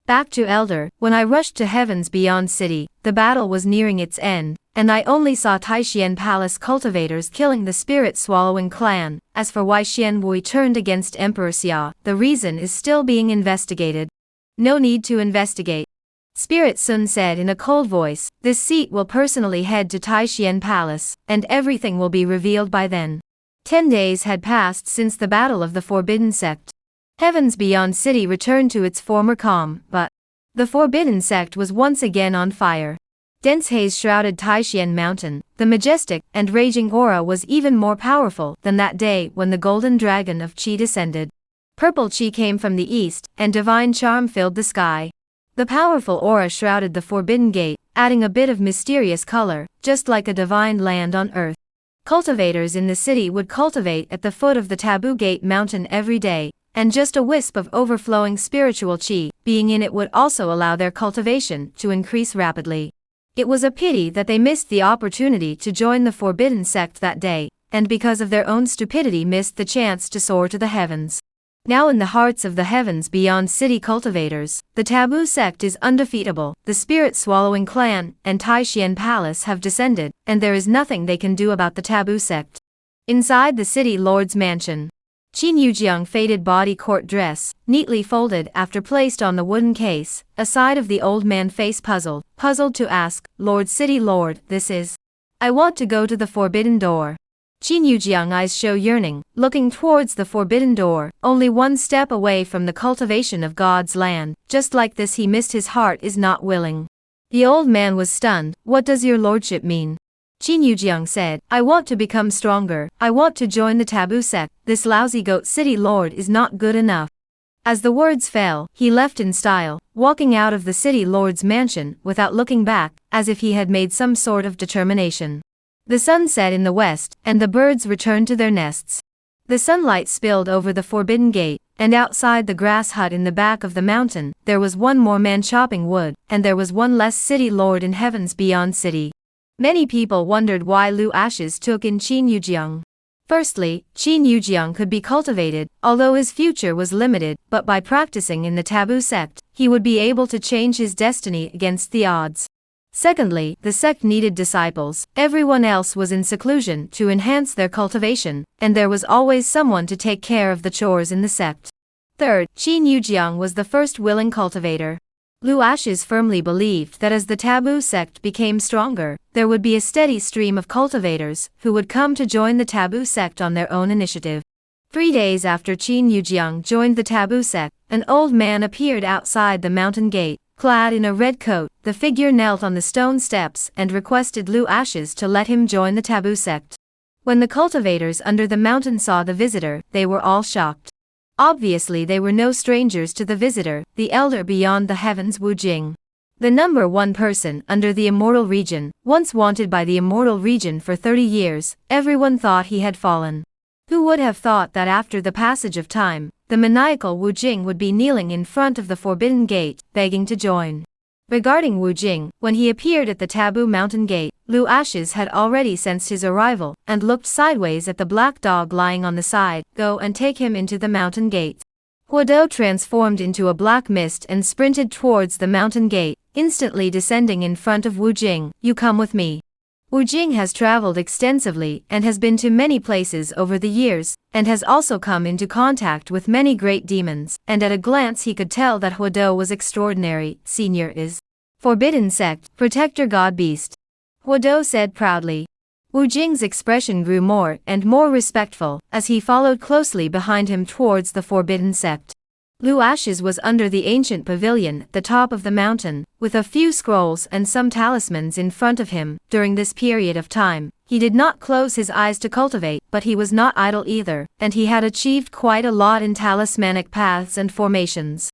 Back to Elder, when I rushed to Heaven's Beyond City, the battle was nearing its end, and I only saw Taishan Palace cultivators killing the spirit-swallowing clan. As for why Xian Wei turned against Emperor Xia, the reason is still being investigated. No need to investigate. Spirit Sun said in a cold voice, this seat will personally head to Taishan Palace, and everything will be revealed by then. 10 days had passed since the battle of the Forbidden Sect. Heaven's Beyond City returned to its former calm, but the Forbidden Sect was once again on fire. Dense haze shrouded Taishan Mountain. The majestic and raging aura was even more powerful than that day when the golden dragon of Qi descended. Purple Qi came from the east, and divine charm filled the sky. The powerful aura shrouded the Forbidden Gate, adding a bit of mysterious color, just like a divine land on earth. Cultivators in the city would cultivate at the foot of the Taboo Gate mountain every day, and just a wisp of overflowing spiritual qi being in it would also allow their cultivation to increase rapidly. It was a pity that they missed the opportunity to join the Forbidden Sect that day, and because of their own stupidity missed the chance to soar to the heavens. Now in the hearts of the Heavens Beyond City cultivators, the Taboo Sect is undefeatable. The spirit-swallowing clan and Taishan Palace have descended, and there is nothing they can do about the Taboo Sect. Inside the city lord's mansion, Qin Yujiang faded body court dress, neatly folded after placed on the wooden case, a side of the old man face puzzled to ask, Lord City Lord, this is? I want to go to the forbidden door. Qin Yujiang eyes show yearning, looking towards the forbidden door, only one step away from the cultivation of God's land. Just like this he missed his heart is not willing. The old man was stunned. What does your lordship mean? Qin Yujiang said, I want to become stronger. I want to join the Taboo Sect. This lousy goat city lord is not good enough. As the words fell, he left in style, walking out of the city lord's mansion without looking back, as if he had made some sort of determination. The sun set in the west, and the birds returned to their nests. The sunlight spilled over the Forbidden Gate, and outside the grass hut in the back of the mountain, there was one more man chopping wood, and there was one less city lord in Heaven's Beyond City. Many people wondered why Lu Ashes took in Qin Yujiang. Firstly, Qin Yujiang could be cultivated, although his future was limited, but by practicing in the Taboo Sect, he would be able to change his destiny against the odds. Secondly, the sect needed disciples. Everyone else was in seclusion to enhance their cultivation, and there was always someone to take care of the chores in the sect. Third, Qin Yujiang was the first willing cultivator. Lu Ashes firmly believed that as the Taboo Sect became stronger, there would be a steady stream of cultivators who would come to join the Taboo Sect on their own initiative. 3 days after Qin Yujiang joined the Taboo Sect, an old man appeared outside the mountain gate. Clad in a red coat, the figure knelt on the stone steps and requested Lu Ashes to let him join the Taboo Sect. When the cultivators under the mountain saw the visitor, they were all shocked. Obviously they were no strangers to the visitor, the elder beyond the heavens Wu Jing. The number one person under the immortal region, once wanted by the immortal region for 30 years, everyone thought he had fallen. Who would have thought that after the passage of time, the maniacal Wu Jing would be kneeling in front of the Forbidden Gate, begging to join. Regarding Wu Jing, when he appeared at the Taboo Mountain Gate, Lu Ashes had already sensed his arrival, and looked sideways at the black dog lying on the side. Go and take him into the mountain gate. Huodo transformed into a black mist and sprinted towards the mountain gate, instantly descending in front of Wu Jing. You come with me. Wu Jing has traveled extensively and has been to many places over the years, and has also come into contact with many great demons, and at a glance he could tell that Huodo was extraordinary. Senior is Forbidden Sect, Protector God Beast. Huodo said proudly. Wu Jing's expression grew more and more respectful as he followed closely behind him towards the Forbidden Sect. Lu Ashes was under the ancient pavilion at the top of the mountain, with a few scrolls and some talismans in front of him. During this period of time, he did not close his eyes to cultivate, but he was not idle either, and he had achieved quite a lot in talismanic paths and formations.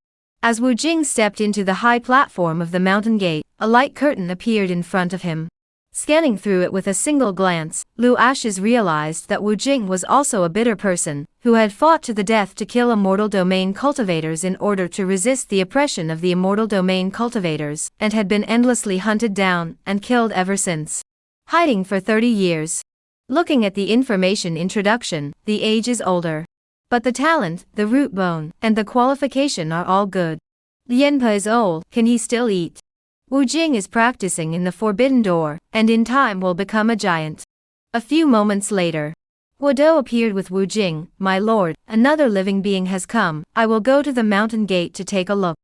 As Wu Jing stepped into the high platform of the mountain gate, a light curtain appeared in front of him. Scanning through it with a single glance, Lu Ashes realized that Wu Jing was also a bitter person, who had fought to the death to kill immortal domain cultivators in order to resist the oppression of the immortal domain cultivators, and had been endlessly hunted down and killed ever since. Hiding for 30 years. Looking at the information introduction, the age is older. But the talent, the root bone, and the qualification are all good. Lianpa is old, can he still eat? Wu Jing is practicing in the Forbidden Door, and in time will become a giant. A few moments later, Huodo appeared with Wu Jing. My lord, another living being has come, I will go to the mountain gate to take a look.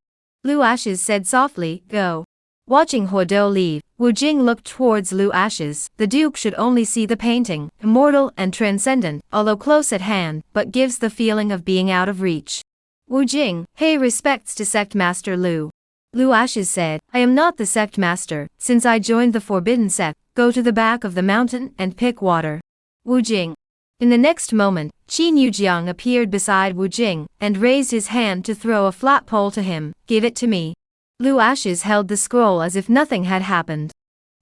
Lu Ashes said softly, go. Watching Huodo leave, Wu Jing looked towards Lu Ashes. The Duke should only see the painting, immortal and transcendent, although close at hand, but gives the feeling of being out of reach. Wu Jing, pay respects to Sect Master Lu. Lu Ashes said, I am not the sect master, since I joined the Forbidden Sect, go to the back of the mountain and pick water. Wu Jing. In the next moment, Qin Yujiang appeared beside Wu Jing, and raised his hand to throw a flat pole to him, give it to me. Lu Ashes held the scroll as if nothing had happened.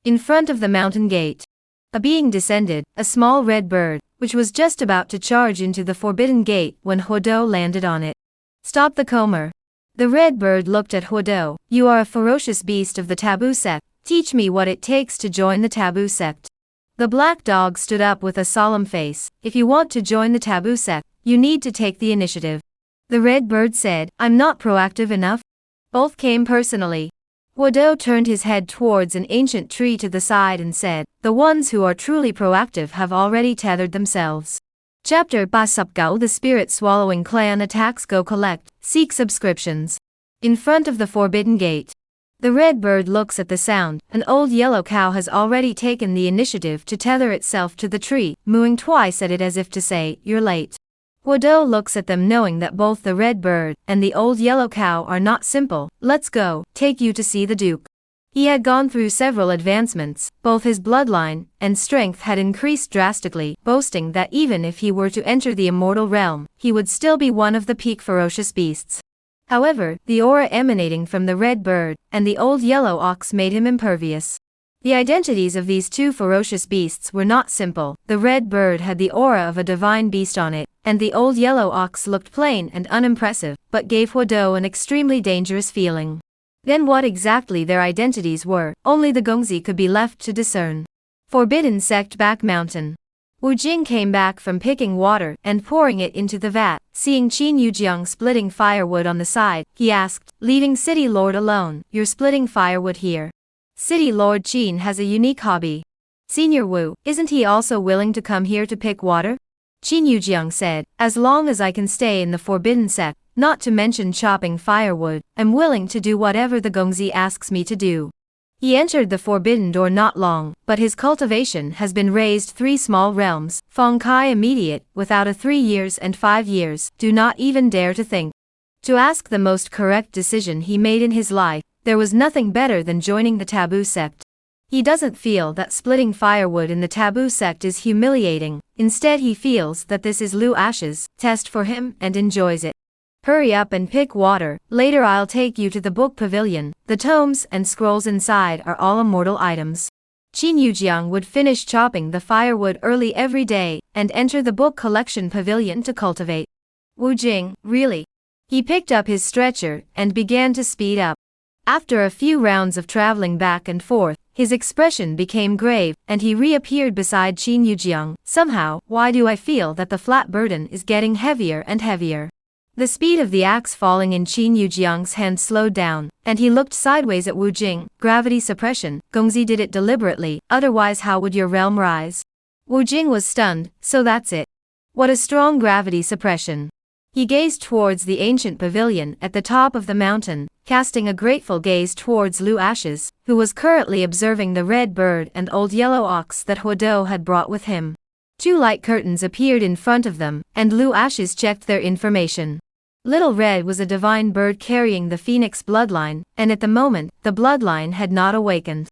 In front of the mountain gate, a being descended, a small red bird, which was just about to charge into the Forbidden Gate when Huodo landed on it. Stop the comber. The red bird looked at Huodo. You are a ferocious beast of the taboo sect. Teach me what it takes to join the taboo sect. The black dog stood up with a solemn face. If you want to join the taboo sect, you need to take the initiative. The red bird said, I'm not proactive enough. Both came personally. Huodo turned his head towards an ancient tree to the side and said, the ones who are truly proactive have already tethered themselves. Chapter 39. The Spirit Swallowing Clan Attacks. Go collect, seek subscriptions. In front of the Forbidden Gate. The red bird looks at the sound. An old yellow cow has already taken the initiative to tether itself to the tree, mooing twice at it as if to say, you're late. Huodo looks at them knowing that both the red bird and the old yellow cow are not simple. Let's go, take you to see the Duke. He had gone through several advancements, both his bloodline and strength had increased drastically, boasting that even if he were to enter the immortal realm, he would still be one of the peak ferocious beasts. However, the aura emanating from the red bird and the old yellow ox made him impervious. The identities of these two ferocious beasts were not simple. The red bird had the aura of a divine beast on it, and the old yellow ox looked plain and unimpressive, but gave Huodo an extremely dangerous feeling. Then what exactly their identities were, only the Gongzi could be left to discern. Forbidden Sect Back Mountain. Wu Jing came back from picking water and pouring it into the vat. Seeing Qin Yujiang splitting firewood on the side, he asked, leaving City Lord alone, you're splitting firewood here. City Lord Qin has a unique hobby. Senior Wu, isn't he also willing to come here to pick water? Qin Yujiang said, as long as I can stay in the Forbidden Sect, not to mention chopping firewood, I'm willing to do whatever the Gongzi asks me to do. He entered the Forbidden Door not long, but his cultivation has been raised 3 small realms, Feng Kai immediate, without a 3 years and 5 years, do not even dare to think. To ask the most correct decision he made in his life, there was nothing better than joining the taboo sect. He doesn't feel that splitting firewood in the taboo sect is humiliating, instead he feels that this is Lu Ashes' test for him and enjoys it. Hurry up and pick water, later I'll take you to the book pavilion. The tomes and scrolls inside are all immortal items. Qin Yujiang would finish chopping the firewood early every day and enter the book collection pavilion to cultivate. Wu Jing, really? He picked up his stretcher and began to speed up. After a few rounds of traveling back and forth, his expression became grave, and he reappeared beside Qin Yujiang. Somehow, why do I feel that the flat burden is getting heavier and heavier? The speed of the axe falling in Qin Yujiang's hand slowed down, and he looked sideways at Wu Jing. Gravity suppression, Gongzi did it deliberately, otherwise how would your realm rise? Wu Jing was stunned, so that's it. What a strong gravity suppression. He gazed towards the ancient pavilion at the top of the mountain, casting a grateful gaze towards Lu Ashes, who was currently observing the red bird and old yellow ox that Huodo had brought with him. 2 light curtains appeared in front of them, and Lu Ashes checked their information. Little Red was a divine bird carrying the phoenix bloodline, and at the moment, the bloodline had not awakened.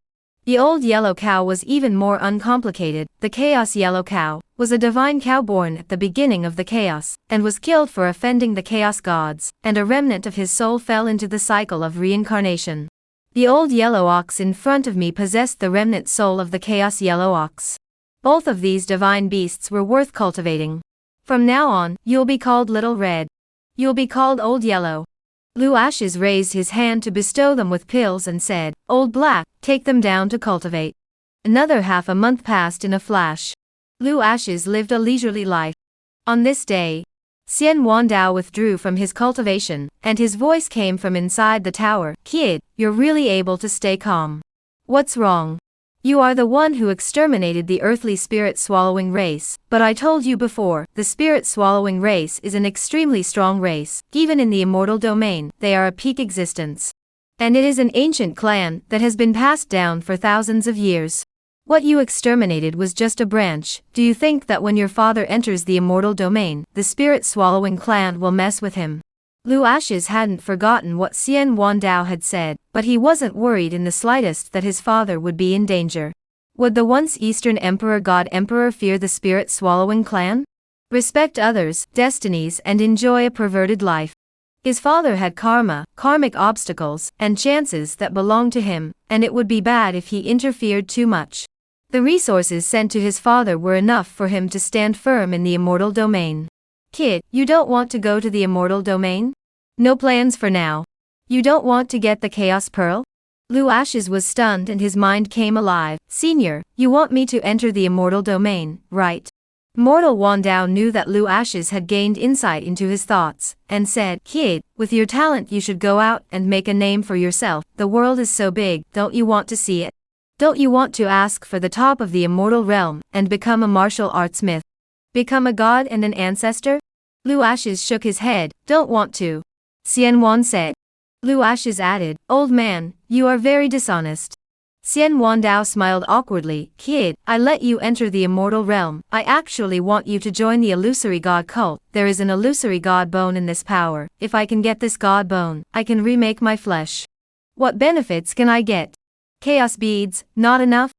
The old yellow cow was even more uncomplicated. The chaos yellow cow was a divine cow born at the beginning of the chaos, and was killed for offending the chaos gods, and a remnant of his soul fell into the cycle of reincarnation. The old yellow ox in front of me possessed the remnant soul of the chaos yellow ox. Both of these divine beasts were worth cultivating. From now on, you'll be called Little Red. You'll be called Old Yellow. Blue Ashes raised his hand to bestow them with pills and said, Old Black, take them down to cultivate. Another half a month passed in a flash. Blue Ashes lived a leisurely life. On this day, Xian Wandao withdrew from his cultivation, and his voice came from inside the tower. Kid, you're really able to stay calm. What's wrong? You are the one who exterminated the earthly spirit-swallowing race, but I told you before, the spirit-swallowing race is an extremely strong race. Even in the immortal domain, they are a peak existence. And it is an ancient clan that has been passed down for thousands of years. What you exterminated was just a branch. Do you think that when your father enters the immortal domain, the spirit-swallowing clan will mess with him? Blue Ashes hadn't forgotten what Xian Wandao had said, but he wasn't worried in the slightest that his father would be in danger. Would the once Eastern Emperor God Emperor fear the spirit-swallowing clan? Respect others' destinies and enjoy a perverted life. His father had karma, karmic obstacles, and chances that belonged to him, and it would be bad if he interfered too much. The resources sent to his father were enough for him to stand firm in the immortal domain. Kid, you don't want to go to the immortal domain? No plans for now. You don't want to get the Chaos Pearl? Blue Ashes was stunned and his mind came alive. Senior, you want me to enter the immortal domain, right? Mortal Wandao knew that Blue Ashes had gained insight into his thoughts, and said, Kid, with your talent you should go out and make a name for yourself. The world is so big, don't you want to see it? Don't you want to ask for the top of the immortal realm, and become a martial arts myth? Become a god and an ancestor? Blue Ashes shook his head, don't want to. Xian Wan said. Blue Ashes added, Old man, you are very dishonest. Xian Wandao smiled awkwardly, Kid, I let you enter the immortal realm. I actually want you to join the illusory god cult. There is an illusory god bone in this power. If I can get this god bone, I can remake my flesh. What benefits can I get? Chaos beads, not enough?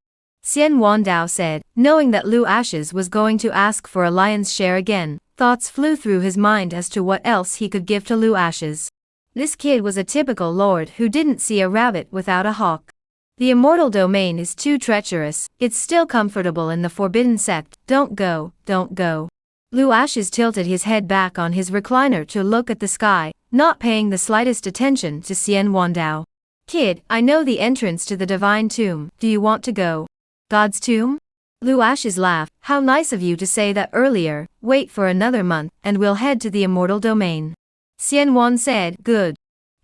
Xian Wandao said, knowing that Blue Ashes was going to ask for a lion's share again. Thoughts flew through his mind as to what else he could give to Blue Ashes. This kid was a typical lord who didn't see a rabbit without a hawk. The immortal domain is too treacherous. It's still comfortable in the forbidden sect. Don't go, don't go. Blue Ashes tilted his head back on his recliner to look at the sky, not paying the slightest attention to Xian Wandao. Kid, I know the entrance to the divine tomb. Do you want to go? God's tomb? Blue Ashes laughed. How nice of you to say that earlier. Wait for another month, and we'll head to the immortal domain. Xian Wan said, Good.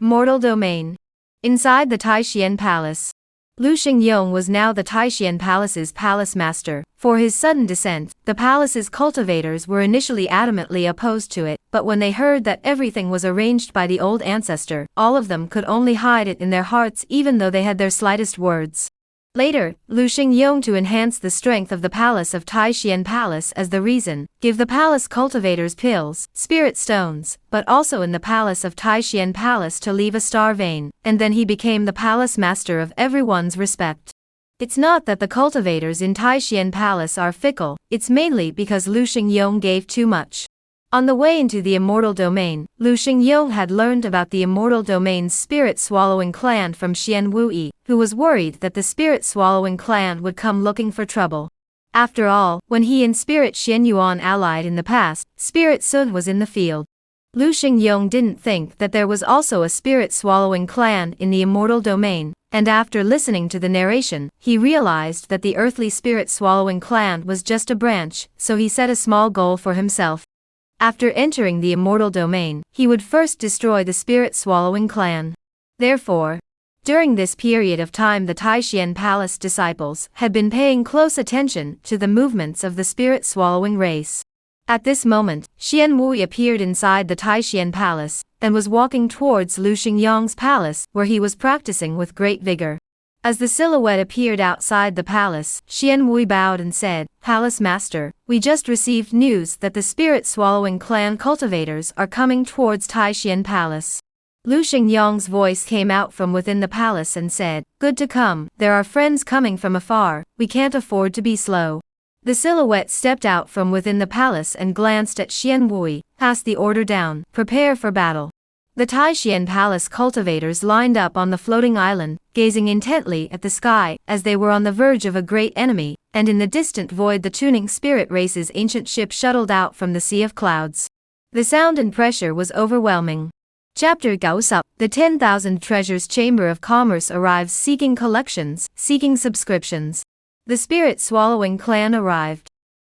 Immortal domain. Inside the Taishian Palace. Lu Xingyong was now the Taishian Palace's palace master. For his sudden descent, the palace's cultivators were initially adamantly opposed to it, but when they heard that everything was arranged by the old ancestor, all of them could only hide it in their hearts even though they had their slightest words. Later, Lu Xingyong to enhance the strength of the palace of Taishian Palace as the reason, give the palace cultivators pills, spirit stones, but also in the palace of Taishian Palace to leave a star vein, and then he became the palace master of everyone's respect. It's not that the cultivators in Taishian Palace are fickle, it's mainly because Lu Xingyong gave too much. On the way into the immortal domain, Lu Xingyong had learned about the immortal domain's spirit-swallowing clan from Xian Wuyi, who was worried that the spirit-swallowing clan would come looking for trouble. After all, when he and Spirit Xian Yuan allied in the past, Spirit Sun was in the field. Lu Xingyong didn't think that there was also a spirit-swallowing clan in the immortal domain, and after listening to the narration, he realized that the earthly spirit-swallowing clan was just a branch, so he set a small goal for himself. After entering the immortal domain, he would first destroy the spirit-swallowing clan. Therefore, during this period of time the Taishian Palace disciples had been paying close attention to the movements of the spirit-swallowing race. At this moment, Xian Wui appeared inside the Taishian Palace, and was walking towards Lu Xingyong's palace, where he was practicing with great vigor. As the silhouette appeared outside the palace, Xian Wui bowed and said, Palace Master, we just received news that the spirit-swallowing clan cultivators are coming towards Taishian Palace. Lu Xingyong's voice came out from within the palace and said, "Good to come, there are friends coming from afar, we can't afford to be slow." The silhouette stepped out from within the palace and glanced at Xian Wui, passed the order down, "Prepare for battle." The Taishian Palace cultivators lined up on the floating island, gazing intently at the sky, as they were on the verge of a great enemy, and in the distant void the tuning spirit race's ancient ship shuttled out from the sea of clouds. The sound and pressure was overwhelming. Chapter goes up. The 10,000 Treasures Chamber of Commerce arrives seeking collections, seeking subscriptions. The Spirit Swallowing Clan arrived.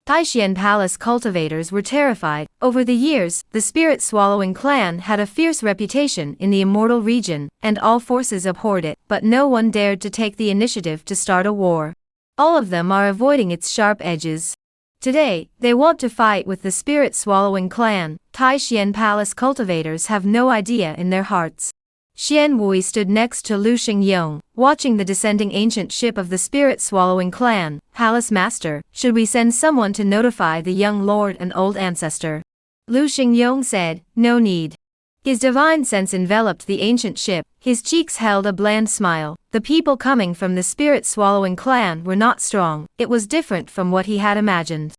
Taishian Palace cultivators were terrified. Over the years, the Spirit Swallowing Clan had a fierce reputation in the Immortal region, and all forces abhorred it, but no one dared to take the initiative to start a war. All of them are avoiding its sharp edges. Today, they want to fight with the Spirit Swallowing Clan. Taishian Palace cultivators have no idea in their hearts. Xian Wui stood next to Lu Xingyong, watching the descending ancient ship of the Spirit Swallowing Clan. "Palace Master, should we send someone to notify the young lord and old ancestor?" Lu Xingyong said, "No need." His divine sense enveloped the ancient ship, his cheeks held a bland smile. The people coming from the Spirit Swallowing Clan were not strong, it was different from what he had imagined.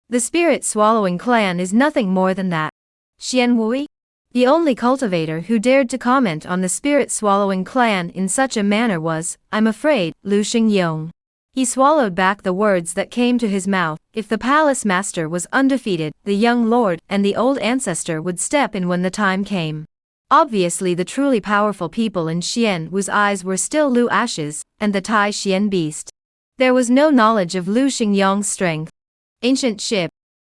The Spirit Swallowing Clan is nothing more than that. Xian Wui? The only cultivator who dared to comment on the Spirit Swallowing Clan in such a manner was, "I'm afraid," Lu Xingyong. He swallowed back the words that came to his mouth. If the palace master was undefeated, the young lord and the old ancestor would step in when the time came. Obviously the truly powerful people in Xian Wu's eyes were still Lu Ashes, and the Tai Xian beast. There was no knowledge of Lu Xingyong's strength. Ancient ship.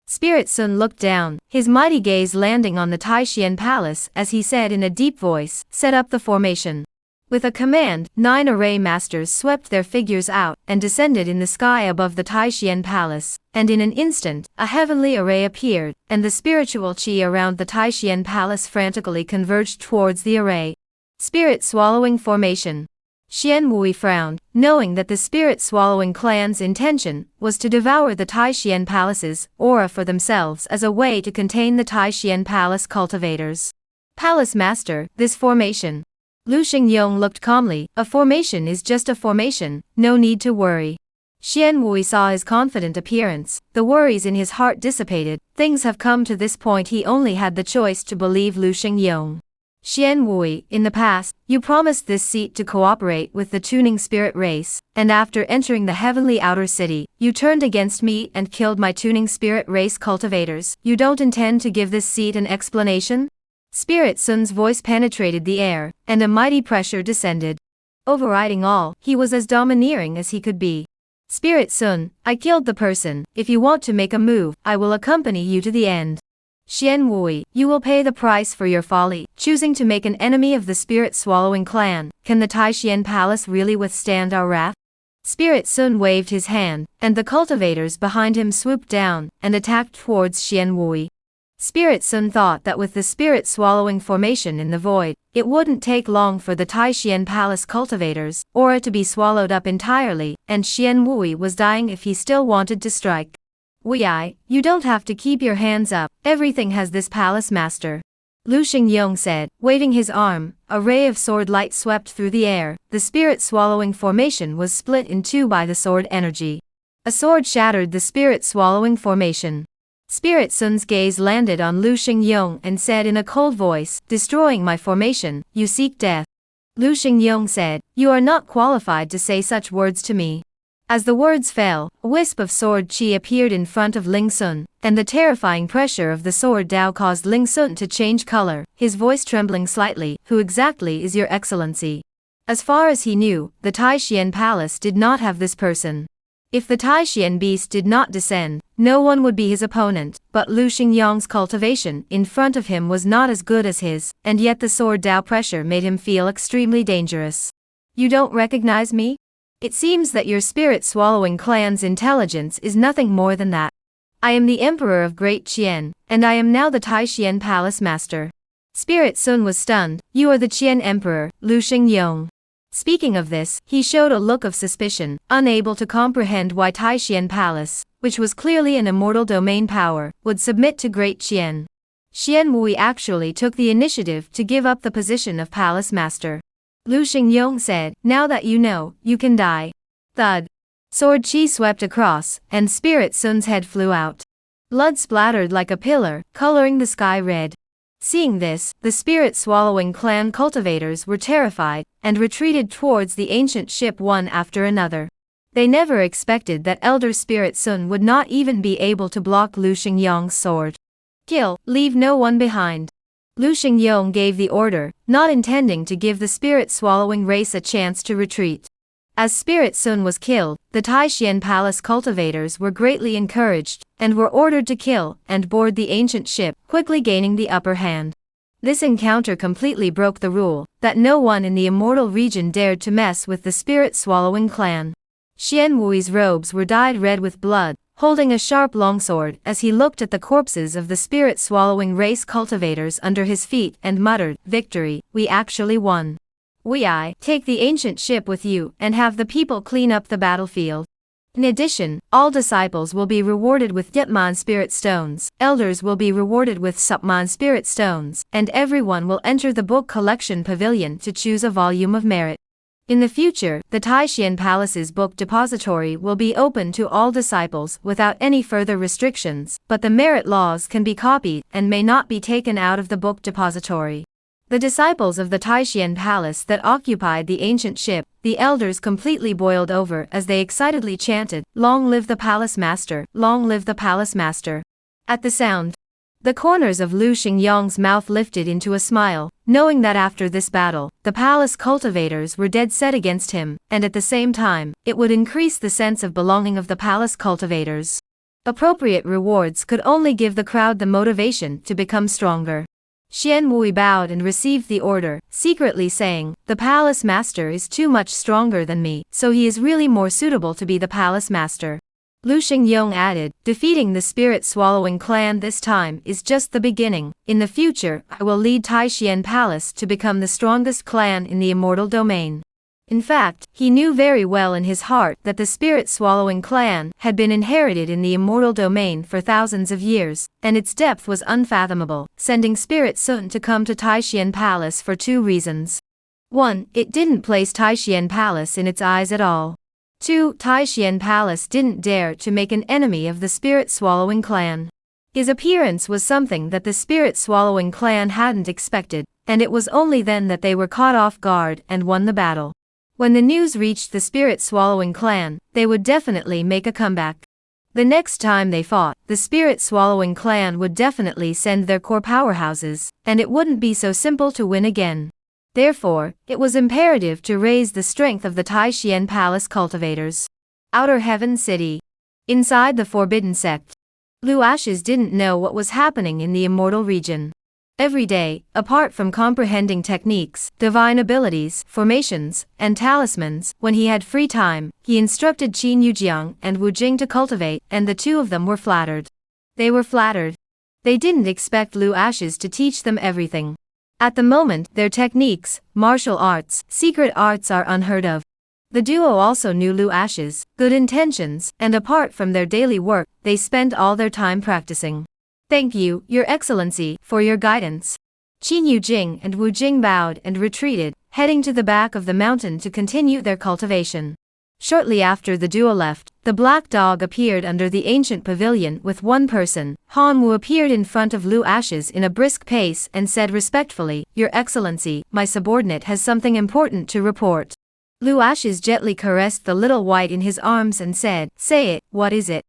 Spirit Sun looked down, his mighty gaze landing on the Taishian Palace as he said in a deep voice, "Set up the formation." With a command, 9 array masters swept their figures out and descended in the sky above the Taishian Palace, and in an instant, a heavenly array appeared, and the spiritual chi around the Taishian Palace frantically converged towards the array. Spirit Swallowing Formation. Xian Wui frowned, knowing that the Spirit Swallowing Clan's intention was to devour the Taishian Palace's aura for themselves as a way to contain the Taishian Palace cultivators. "Palace Master, this formation." Lu Xingyong looked calmly, "A formation is just a formation, no need to worry." Xian Wui saw his confident appearance, the worries in his heart dissipated. Things have come to this point, he only had the choice to believe Lu Xingyong. "Xian Wui, in the past, you promised this seat to cooperate with the tuning spirit race, and after entering the heavenly outer city, you turned against me and killed my tuning spirit race cultivators. You don't intend to give this seat an explanation?" Spirit Sun's voice penetrated the air, and a mighty pressure descended. Overriding all, he was as domineering as he could be. "Spirit Sun, I killed the person. If you want to make a move, I will accompany you to the end." "Xian Wui, you will pay the price for your folly, choosing to make an enemy of the Spirit Swallowing Clan. Can the Taishian Palace really withstand our wrath?" Spirit Sun waved his hand, and the cultivators behind him swooped down and attacked towards Xian Wui. Spirit Sun thought that with the Spirit Swallowing Formation in the void, it wouldn't take long for the Taishian Palace cultivators' aura to be swallowed up entirely, and Xian Wui was dying if he still wanted to strike. "Wui, you don't have to keep your hands up, everything has this palace master." Lu Xingyong said, waving his arm. A ray of sword light swept through the air. The Spirit Swallowing Formation was split in two by the sword energy. A sword shattered the Spirit Swallowing Formation. Spirit Sun's gaze landed on Lu Xingyong and said in a cold voice, "Destroying my formation, you seek death." Lu Xingyong said, "You are not qualified to say such words to me." As the words fell, a wisp of sword chi appeared in front of Ling Sun, and the terrifying pressure of the sword Dao caused Ling Sun to change color, his voice trembling slightly. "Who exactly is your excellency?" As far as he knew, the Taishian Palace did not have this person. If the Taishian beast did not descend, no one would be his opponent, but Lu Xingyong's cultivation in front of him was not as good as his, and yet the sword Dao pressure made him feel extremely dangerous. "You don't recognize me? It seems that your Spirit Swallowing Clan's intelligence is nothing more than that. I am the Emperor of Great Qian, and I am now the Taishian Palace Master." Spirit Sun was stunned. "You are the Qian Emperor, Lu Xingyong." Speaking of this, he showed a look of suspicion, unable to comprehend why Taishian Palace, which was clearly an immortal domain power, would submit to Great Qian. Xianwei actually took the initiative to give up the position of palace master. Lu Xingyong said, "Now that you know, you can die." Thud. Sword chi swept across, and Spirit Sun's head flew out. Blood splattered like a pillar, coloring the sky red. Seeing this, the spirit-swallowing clan cultivators were terrified, and retreated towards the ancient ship one after another. They never expected that Elder Spirit Sun would not even be able to block Lu Xingyong's sword. "Kill, leave no one behind." Lu Xingyong gave the order, not intending to give the spirit-swallowing race a chance to retreat. As Spirit Sun was killed, the Taishan Palace cultivators were greatly encouraged, and were ordered to kill and board the ancient ship, quickly gaining the upper hand. This encounter completely broke the rule, that no one in the immortal region dared to mess with the spirit-swallowing clan. Xianwui's robes were dyed red with blood, holding a sharp longsword as he looked at the corpses of the spirit-swallowing race cultivators under his feet and muttered, "Victory, we actually won. Take the ancient ship with you and have the people clean up the battlefield." In addition, all disciples will be rewarded with Yetman spirit stones, elders will be rewarded with Supman spirit stones, and everyone will enter the book collection pavilion to choose a volume of merit. In the future, the Taishan Palace's book depository will be open to all disciples without any further restrictions, but the merit laws can be copied and may not be taken out of the book depository. The disciples of the Taishan Palace that occupied the ancient ship, the elders completely boiled over as they excitedly chanted, "Long live the palace master, long live the palace master." At the sound, the corners of Lu Xingyong's mouth lifted into a smile, knowing that after this battle, the palace cultivators were dead set against him, and at the same time, it would increase the sense of belonging of the palace cultivators. Appropriate rewards could only give the crowd the motivation to become stronger. Xianwei bowed and received the order, secretly saying, "The palace master is too much stronger than me, so he is really more suitable to be the palace master." Lu Xingyong added, "Defeating the spirit-swallowing clan this time is just the beginning. In the future, I will lead Taishan Palace to become the strongest clan in the immortal domain." In fact, he knew very well in his heart that the spirit-swallowing clan had been inherited in the immortal domain for thousands of years, and its depth was unfathomable, sending Spirit Sun to come to Taishan Palace for two reasons. 1. It didn't place Taishan Palace in its eyes at all. 2. Taishan Palace didn't dare to make an enemy of the spirit-swallowing clan. His appearance was something that the spirit-swallowing clan hadn't expected, and it was only then that they were caught off guard and won the battle. When the news reached the spirit-swallowing clan, they would definitely make a comeback. The next time they fought, the spirit-swallowing clan would definitely send their core powerhouses, and it wouldn't be so simple to win again. Therefore, it was imperative to raise the strength of the Taishan Palace cultivators. Outer Heaven City. Inside the Forbidden Sect. Lu Ashes didn't know what was happening in the immortal region. Every day, apart from comprehending techniques, divine abilities, formations, and talismans, when he had free time, he instructed Qin Yujiang and Wu Jing to cultivate, and the two of them were flattered. They were flattered. They didn't expect Lu Ashes to teach them everything. At the moment, their techniques, martial arts, secret arts are unheard of. The duo also knew Lu Ashes' good intentions, and apart from their daily work, they spent all their time practicing. "Thank you, Your Excellency, for your guidance." Qin Yujing and Wu Jing bowed and retreated, heading to the back of the mountain to continue their cultivation. Shortly after the duo left, the black dog appeared under the ancient pavilion with one person. Han Wu appeared in front of Lu Ashes in a brisk pace and said respectfully, "Your Excellency, my subordinate has something important to report." Lu Ashes gently caressed the little white in his arms and said, "Say it, what is it?"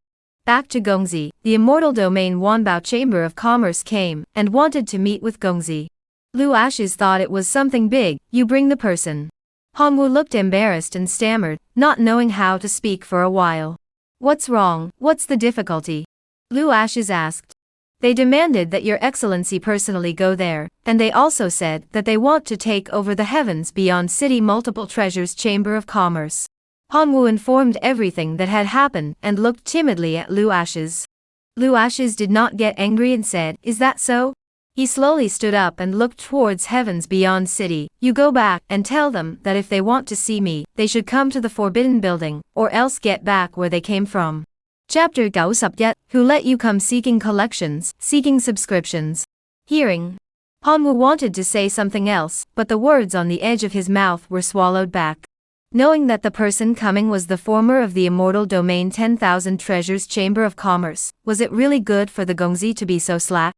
Back to Gongzi, the immortal domain Wanbao Chamber of Commerce came and wanted to meet with Gongzi. Lu Ashes thought it was something big. "You bring the person." Hongwu looked embarrassed and stammered, not knowing how to speak for a while. "What's wrong? What's the difficulty?" Lu Ashes asked. "They demanded that Your Excellency personally go there, and they also said that they want to take over the Heavens Beyond City Multiple Treasures Chamber of Commerce." Hongwu informed everything that had happened and looked timidly at Lu Ashes. Lu Ashes did not get angry and said, "Is that so?" He slowly stood up and looked towards Heavens Beyond City. "You go back and tell them that if they want to see me, they should come to the Forbidden Building, or else get back where they came from." Chapter 91. Who let you come seeking collections, seeking subscriptions? Hearing. Hanwoo wanted to say something else, but the words on the edge of his mouth were swallowed back. Knowing that the person coming was the former of the immortal domain 10,000 treasures Chamber of Commerce, was it really good for the Gongzi to be so slack?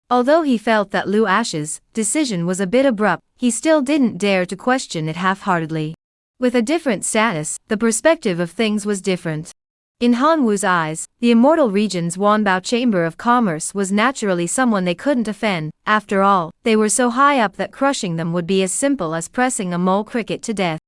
Although he felt that Lu Ash's decision was a bit abrupt, he still didn't dare to question it half-heartedly. With a different status, the perspective of things was different. In Hanwoo's eyes, the immortal region's Wanbao Chamber of Commerce was naturally someone they couldn't offend. After all, they were so high up that crushing them would be as simple as pressing a mole cricket to death.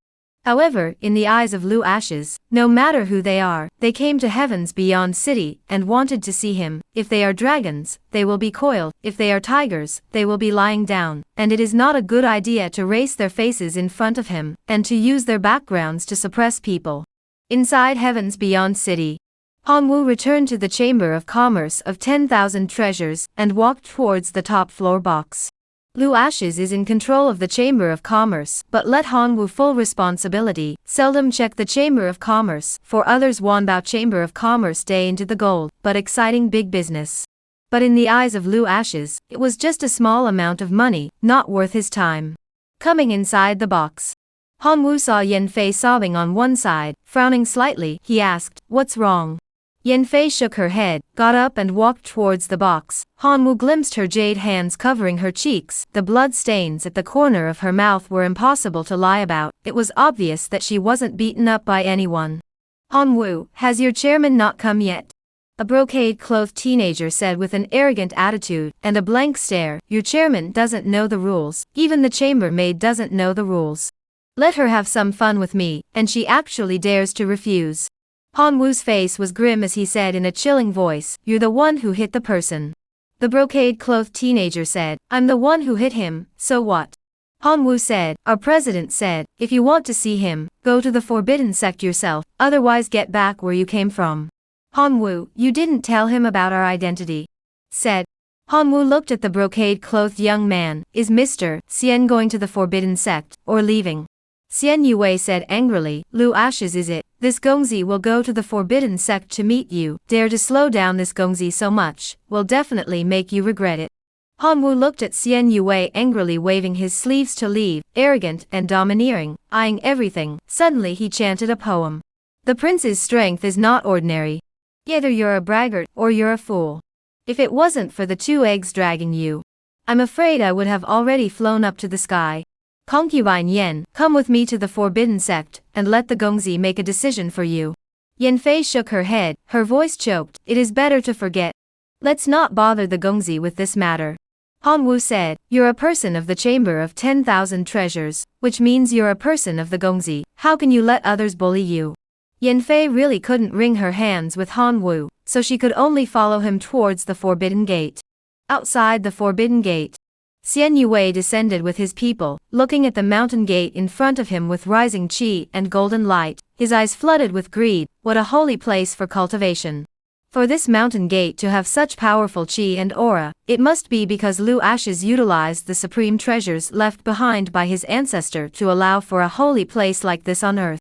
However, in the eyes of Lu Ash's, no matter who they are, they came to heavens beyond city and wanted to see him. If they are dragons, they will be coiled. If they are tigers, they will be lying down, and it is not a good idea to raise their faces in front of him, and to use their backgrounds to suppress people. Inside heavens beyond city, Hanwoo returned to the Chamber of Commerce of 10,000 treasures and walked towards the top floor box. Lu Ash's is in control of the Chamber of Commerce, but let Hanwoo full responsibility, seldom check the Chamber of Commerce, for others Wanbao Chamber of Commerce day into the gold, but exciting big business. But in the eyes of Lu Ash's, it was just a small amount of money, not worth his time. Coming inside the box, Hanwoo saw Yanfei sobbing on one side. Frowning slightly, he asked, "What's wrong?" Yanfei shook her head, got up and walked towards the box. Hanwoo glimpsed her jade hands covering her cheeks. The blood stains at the corner of her mouth were impossible to lie about. It was obvious that she wasn't beaten up by anyone. "Hanwoo, has your chairman not come yet?" A brocade-clothed teenager said with an arrogant attitude and a blank stare. "Your chairman doesn't know the rules. Even the chambermaid doesn't know the rules. Let her have some fun with me, and she actually dares to refuse." Hanwoo's face was grim as he said in a chilling voice, "You're the one who hit the person." The brocade-clothed teenager said, "I'm the one who hit him, so what?" Hanwoo said, "Our president said, if you want to see him, go to the forbidden sect yourself, otherwise get back where you came from." "Hanwoo, you didn't tell him about our identity," said. Hanwoo looked at the brocade-clothed young man. "Is Mr. Xian going to the forbidden sect, or leaving?" Xian Yue said angrily, "Lu Ash's is it? This Gongzi will go to the forbidden sect to meet you. Dare to slow down this Gongzi so much, will definitely make you regret it." Hanwoo looked at Xian Yue angrily waving his sleeves to leave, arrogant and domineering, eyeing everything. Suddenly he chanted a poem. "The prince's strength is not ordinary. Either you're a braggart, or you're a fool. If it wasn't for the 2 eggs dragging you, I'm afraid I would have already flown up to the sky. Concubine Yen, come with me to the forbidden sect, and let the Gongzi make a decision for you." Yanfei shook her head, her voice choked. "It is better to forget. Let's not bother the Gongzi with this matter." Hanwoo said, "You're a person of the Chamber of 10,000 treasures, which means you're a person of the Gongzi. How can you let others bully you?" Yanfei really couldn't wring her hands with Hanwoo, so she could only follow him towards the forbidden gate. Outside the forbidden gate, Xian Yue descended with his people, looking at the mountain gate in front of him with rising qi and golden light. His eyes flooded with greed. What a holy place for cultivation. For this mountain gate to have such powerful qi and aura, it must be because Lu Ash's utilized the supreme treasures left behind by his ancestor to allow for a holy place like this on earth.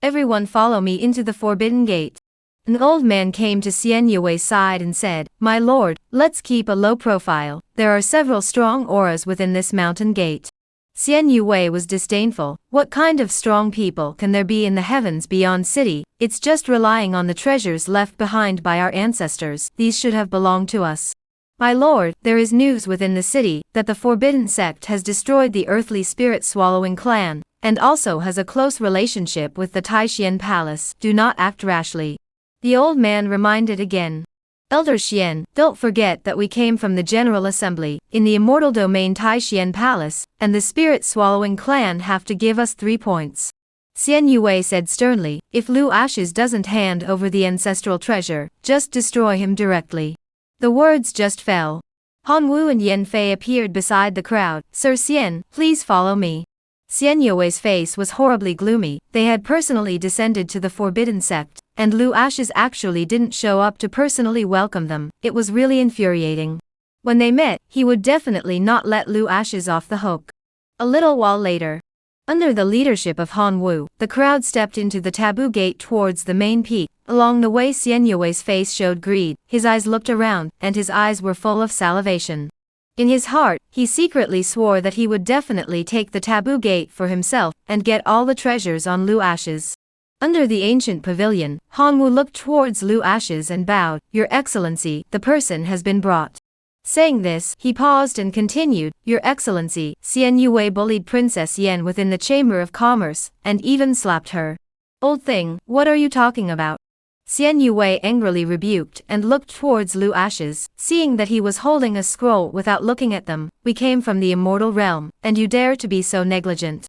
"Everyone follow me into the forbidden gate." An old man came to Xian Yue's side and said, "My lord, let's keep a low profile. There are several strong auras within this mountain gate." Xian Yue was disdainful. "What kind of strong people can there be in the heavens beyond city? It's just relying on the treasures left behind by our ancestors. These should have belonged to us." "My lord, there is news within the city that the forbidden sect has destroyed the earthly spirit-swallowing clan, and also has a close relationship with the Taishian palace. Do not act rashly." The old man reminded again. "Elder Xian, don't forget that we came from the General Assembly, in the immortal domain Taishian Palace, and the spirit-swallowing clan have to give us 3 points." Xian Yue said sternly, "If Lu Ash's doesn't hand over the ancestral treasure, just destroy him directly." The words just fell. Hanwoo and Yanfei appeared beside the crowd. "Sir Xian, please follow me." Xian Yue's face was horribly gloomy. They had personally descended to the forbidden sect, and Lu Ash's actually didn't show up to personally welcome them. It was really infuriating. When they met, he would definitely not let Lu Ash's off the hook. A little while later, under the leadership of Hanwoo, the crowd stepped into the taboo gate towards the main peak. Along the way Xian Yue's face showed greed, his eyes looked around, and his eyes were full of salivation. In his heart, he secretly swore that he would definitely take the taboo gate for himself and get all the treasures on Lu Ashes. Under the ancient pavilion, Hongwu looked towards Lu Ashes and bowed. "Your Excellency, the person has been brought." Saying this, he paused and continued, "Your Excellency." Xian Yue bullied Princess Yan within the Chamber of Commerce, and even slapped her. "Old thing, what are you talking about?" Xian Yue angrily rebuked and looked towards Lu Ashes, seeing that he was holding a scroll without looking at them. "We came from the immortal realm, and you dare to be so negligent.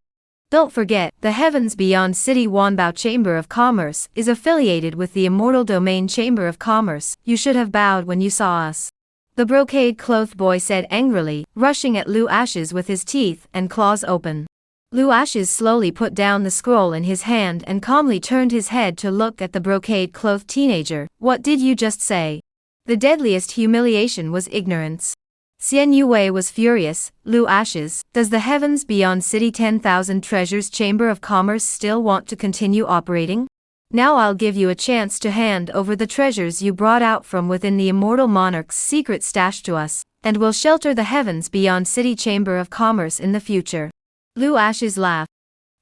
Don't forget, the Heavens Beyond City Wanbao Chamber of Commerce is affiliated with the Immortal Domain Chamber of Commerce. You should have bowed when you saw us." The brocade-clothed boy said angrily, rushing at Lu Ashes with his teeth and claws open. Lu Ashes slowly put down the scroll in his hand and calmly turned his head to look at the brocade-clothed teenager. "What did you just say?" The deadliest humiliation was ignorance. Xian Yue was furious. "Lu Ashes, does the Heavens Beyond City 10,000 Treasures Chamber of Commerce still want to continue operating? Now I'll give you a chance to hand over the treasures you brought out from within the Immortal Monarch's secret stash to us, and we'll shelter the Heavens Beyond City Chamber of Commerce in the future." Lu Ashes laughed.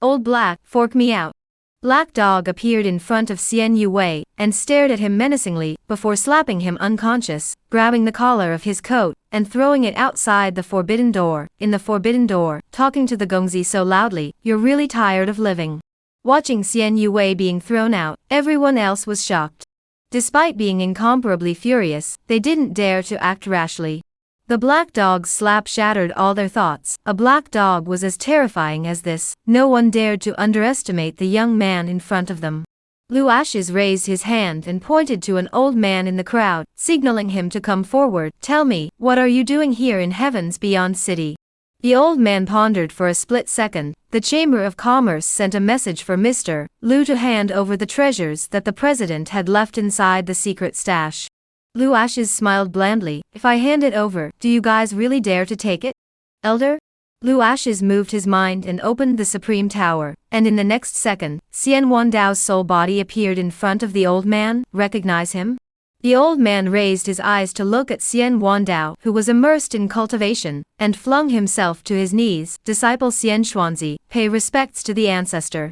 "Old Black, fork me out." Black Dog appeared in front of Xian Yue and stared at him menacingly before slapping him unconscious, grabbing the collar of his coat and throwing it outside the forbidden door. In the forbidden door, talking to the Gongzi so loudly, "You're really tired of living." Watching Xian Yue being thrown out, everyone else was shocked. Despite being incomparably furious, they didn't dare to act rashly. The black dog's slap shattered all their thoughts. A black dog was as terrifying as this. No one dared to underestimate the young man in front of them. Lu Ashes raised his hand and pointed to an old man in the crowd, signaling him to come forward. "Tell me, what are you doing here in Heavens Beyond City?" The old man pondered for a split second. The Chamber of Commerce sent a message for Mr. Lu to hand over the treasures that the president had left inside the secret stash. Lu Ashes smiled blandly. "If I hand it over, do you guys really dare to take it? Elder?" Lu Ashes moved his mind and opened the Supreme Tower, and in the next second, Xian Wandao's soul body appeared in front of the old man. "Recognize him?" The old man raised his eyes to look at Xian Wandao, who was immersed in cultivation, and flung himself to his knees. "Disciple Xian Xuanzi, pay respects to the ancestor."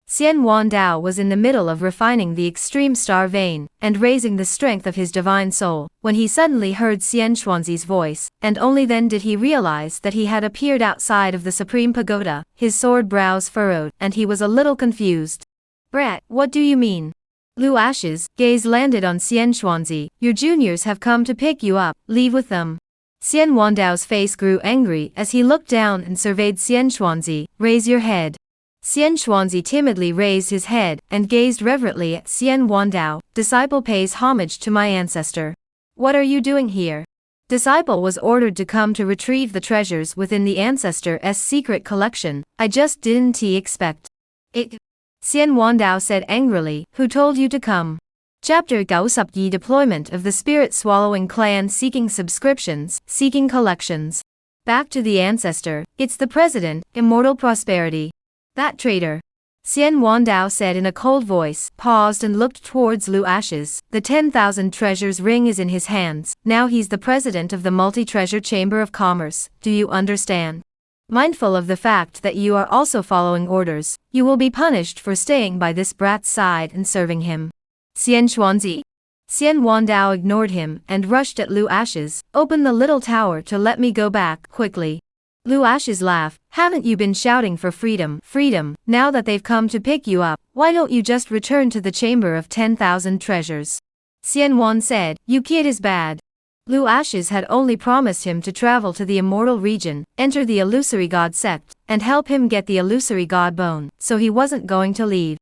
Xian Wandao was in the middle of refining the extreme star vein, and raising the strength of his divine soul, when he suddenly heard Xian Xuanzi's voice, and only then did he realize that he had appeared outside of the Supreme Pagoda. His sword brows furrowed, and he was a little confused. "Brat, what do you mean?" Lu Ashes' gaze landed on Xian Xuanzi. "Your juniors have come to pick you up, leave with them." Xian Wandao's face grew angry as he looked down and surveyed Xian Xuanzi. "Raise your head." Xian Xuanzi timidly raised his head and gazed reverently at Xian Wandao. "Disciple pays homage to my ancestor. What are you doing here?" Disciple was ordered to come to retrieve the treasures within the ancestor's secret collection. "I just didn't expect it," Xian Wandao said angrily. "Who told you to come?" Chapter 92 Deployment of the Spirit-Swallowing Clan seeking subscriptions, seeking collections. Back to the ancestor, it's the president, Immortal Prosperity. "That traitor," Xian Wandao said in a cold voice, paused and looked towards Lu Ashes. "The 10,000 treasures ring is in his hands. Now he's the president of the Multi-Treasure Chamber of Commerce. Do you understand? Mindful of the fact that you are also following orders, you will be punished for staying by this brat's side and serving him." "Xian Xuanzi?" Xian Wandao ignored him and rushed at Lu Ashes. "Open the little tower to let me go back, quickly." Lu Ashes laughed. "Haven't you been shouting for freedom, freedom? Now that they've come to pick you up, why don't you just return to the Chamber of 10,000 Treasures?" Xian Wan said, "You kid is bad." Lu Ashes had only promised him to travel to the Immortal Region, enter the Illusory God sect, and help him get the Illusory God bone, so he wasn't going to leave.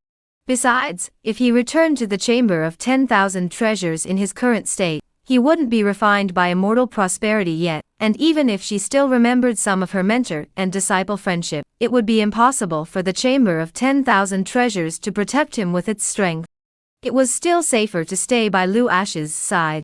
Besides, if he returned to the Chamber of 10,000 Treasures in his current state, he wouldn't be refined by Immortal Prosperity yet, and even if she still remembered some of her mentor and disciple friendship, it would be impossible for the Chamber of 10,000 Treasures to protect him with its strength. It was still safer to stay by Lu Ashes' side.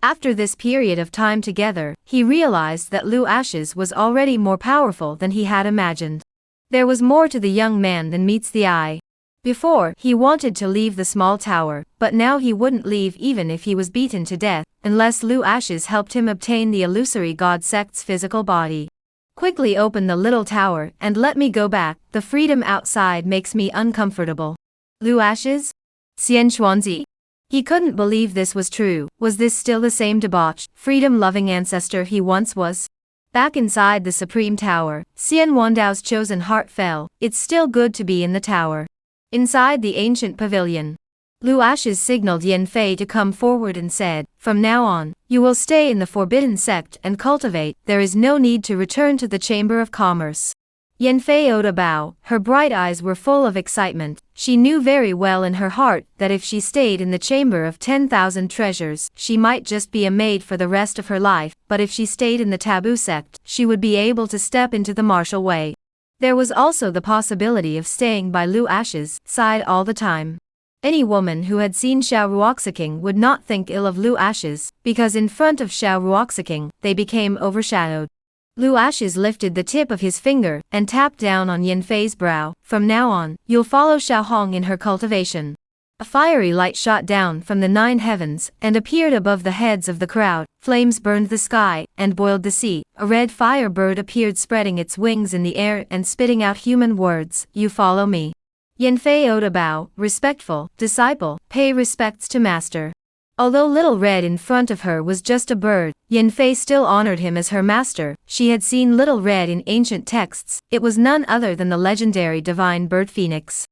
After this period of time together, he realized that Lu Ashes was already more powerful than he had imagined. There was more to the young man than meets the eye. Before, he wanted to leave the small tower, but now he wouldn't leave even if he was beaten to death, unless Lu Ashes helped him obtain the illusory god sect's physical body. Quickly open the little tower and let me go back, the freedom outside makes me uncomfortable. Lu Ashes? Xian Xuanzi? He couldn't believe this was true. Was this still the same debauched, freedom-loving ancestor he once was? Back inside the Supreme Tower, Xian Wandao's chosen heart fell. It's still good to be in the tower. Inside the ancient pavilion, Lu Ashes signaled Yan Fei to come forward and said, "From now on, you will stay in the forbidden sect and cultivate. There is no need to return to the Chamber of Commerce." Yan Fei owed a bow. Her bright eyes were full of excitement. She knew very well in her heart that if she stayed in the Chamber of 10,000 Treasures, she might just be a maid for the rest of her life, but if she stayed in the taboo sect, she would be able to step into the martial way. There was also the possibility of staying by Lu Ashes' side all the time. Any woman who had seen Xiao Ruoxiking would not think ill of Lu Ashes, because in front of Xiao Ruoxiking, they became overshadowed. Lu Ashes lifted the tip of his finger and tapped down on Yan Fei's brow. "From now on, you'll follow Xiao Hong in her cultivation." A fiery light shot down from the 9 heavens and appeared above the heads of the crowd. Flames burned the sky and boiled the sea. A red fire bird appeared, spreading its wings in the air and spitting out human words. "You follow me." Yan Fei owed a bow. Respectful disciple, pay respects to master. Although Little Red in front of her was just a bird, Yan Fei still honored him as her master. She had seen Little Red in ancient texts. It was none other than the legendary divine bird phoenix.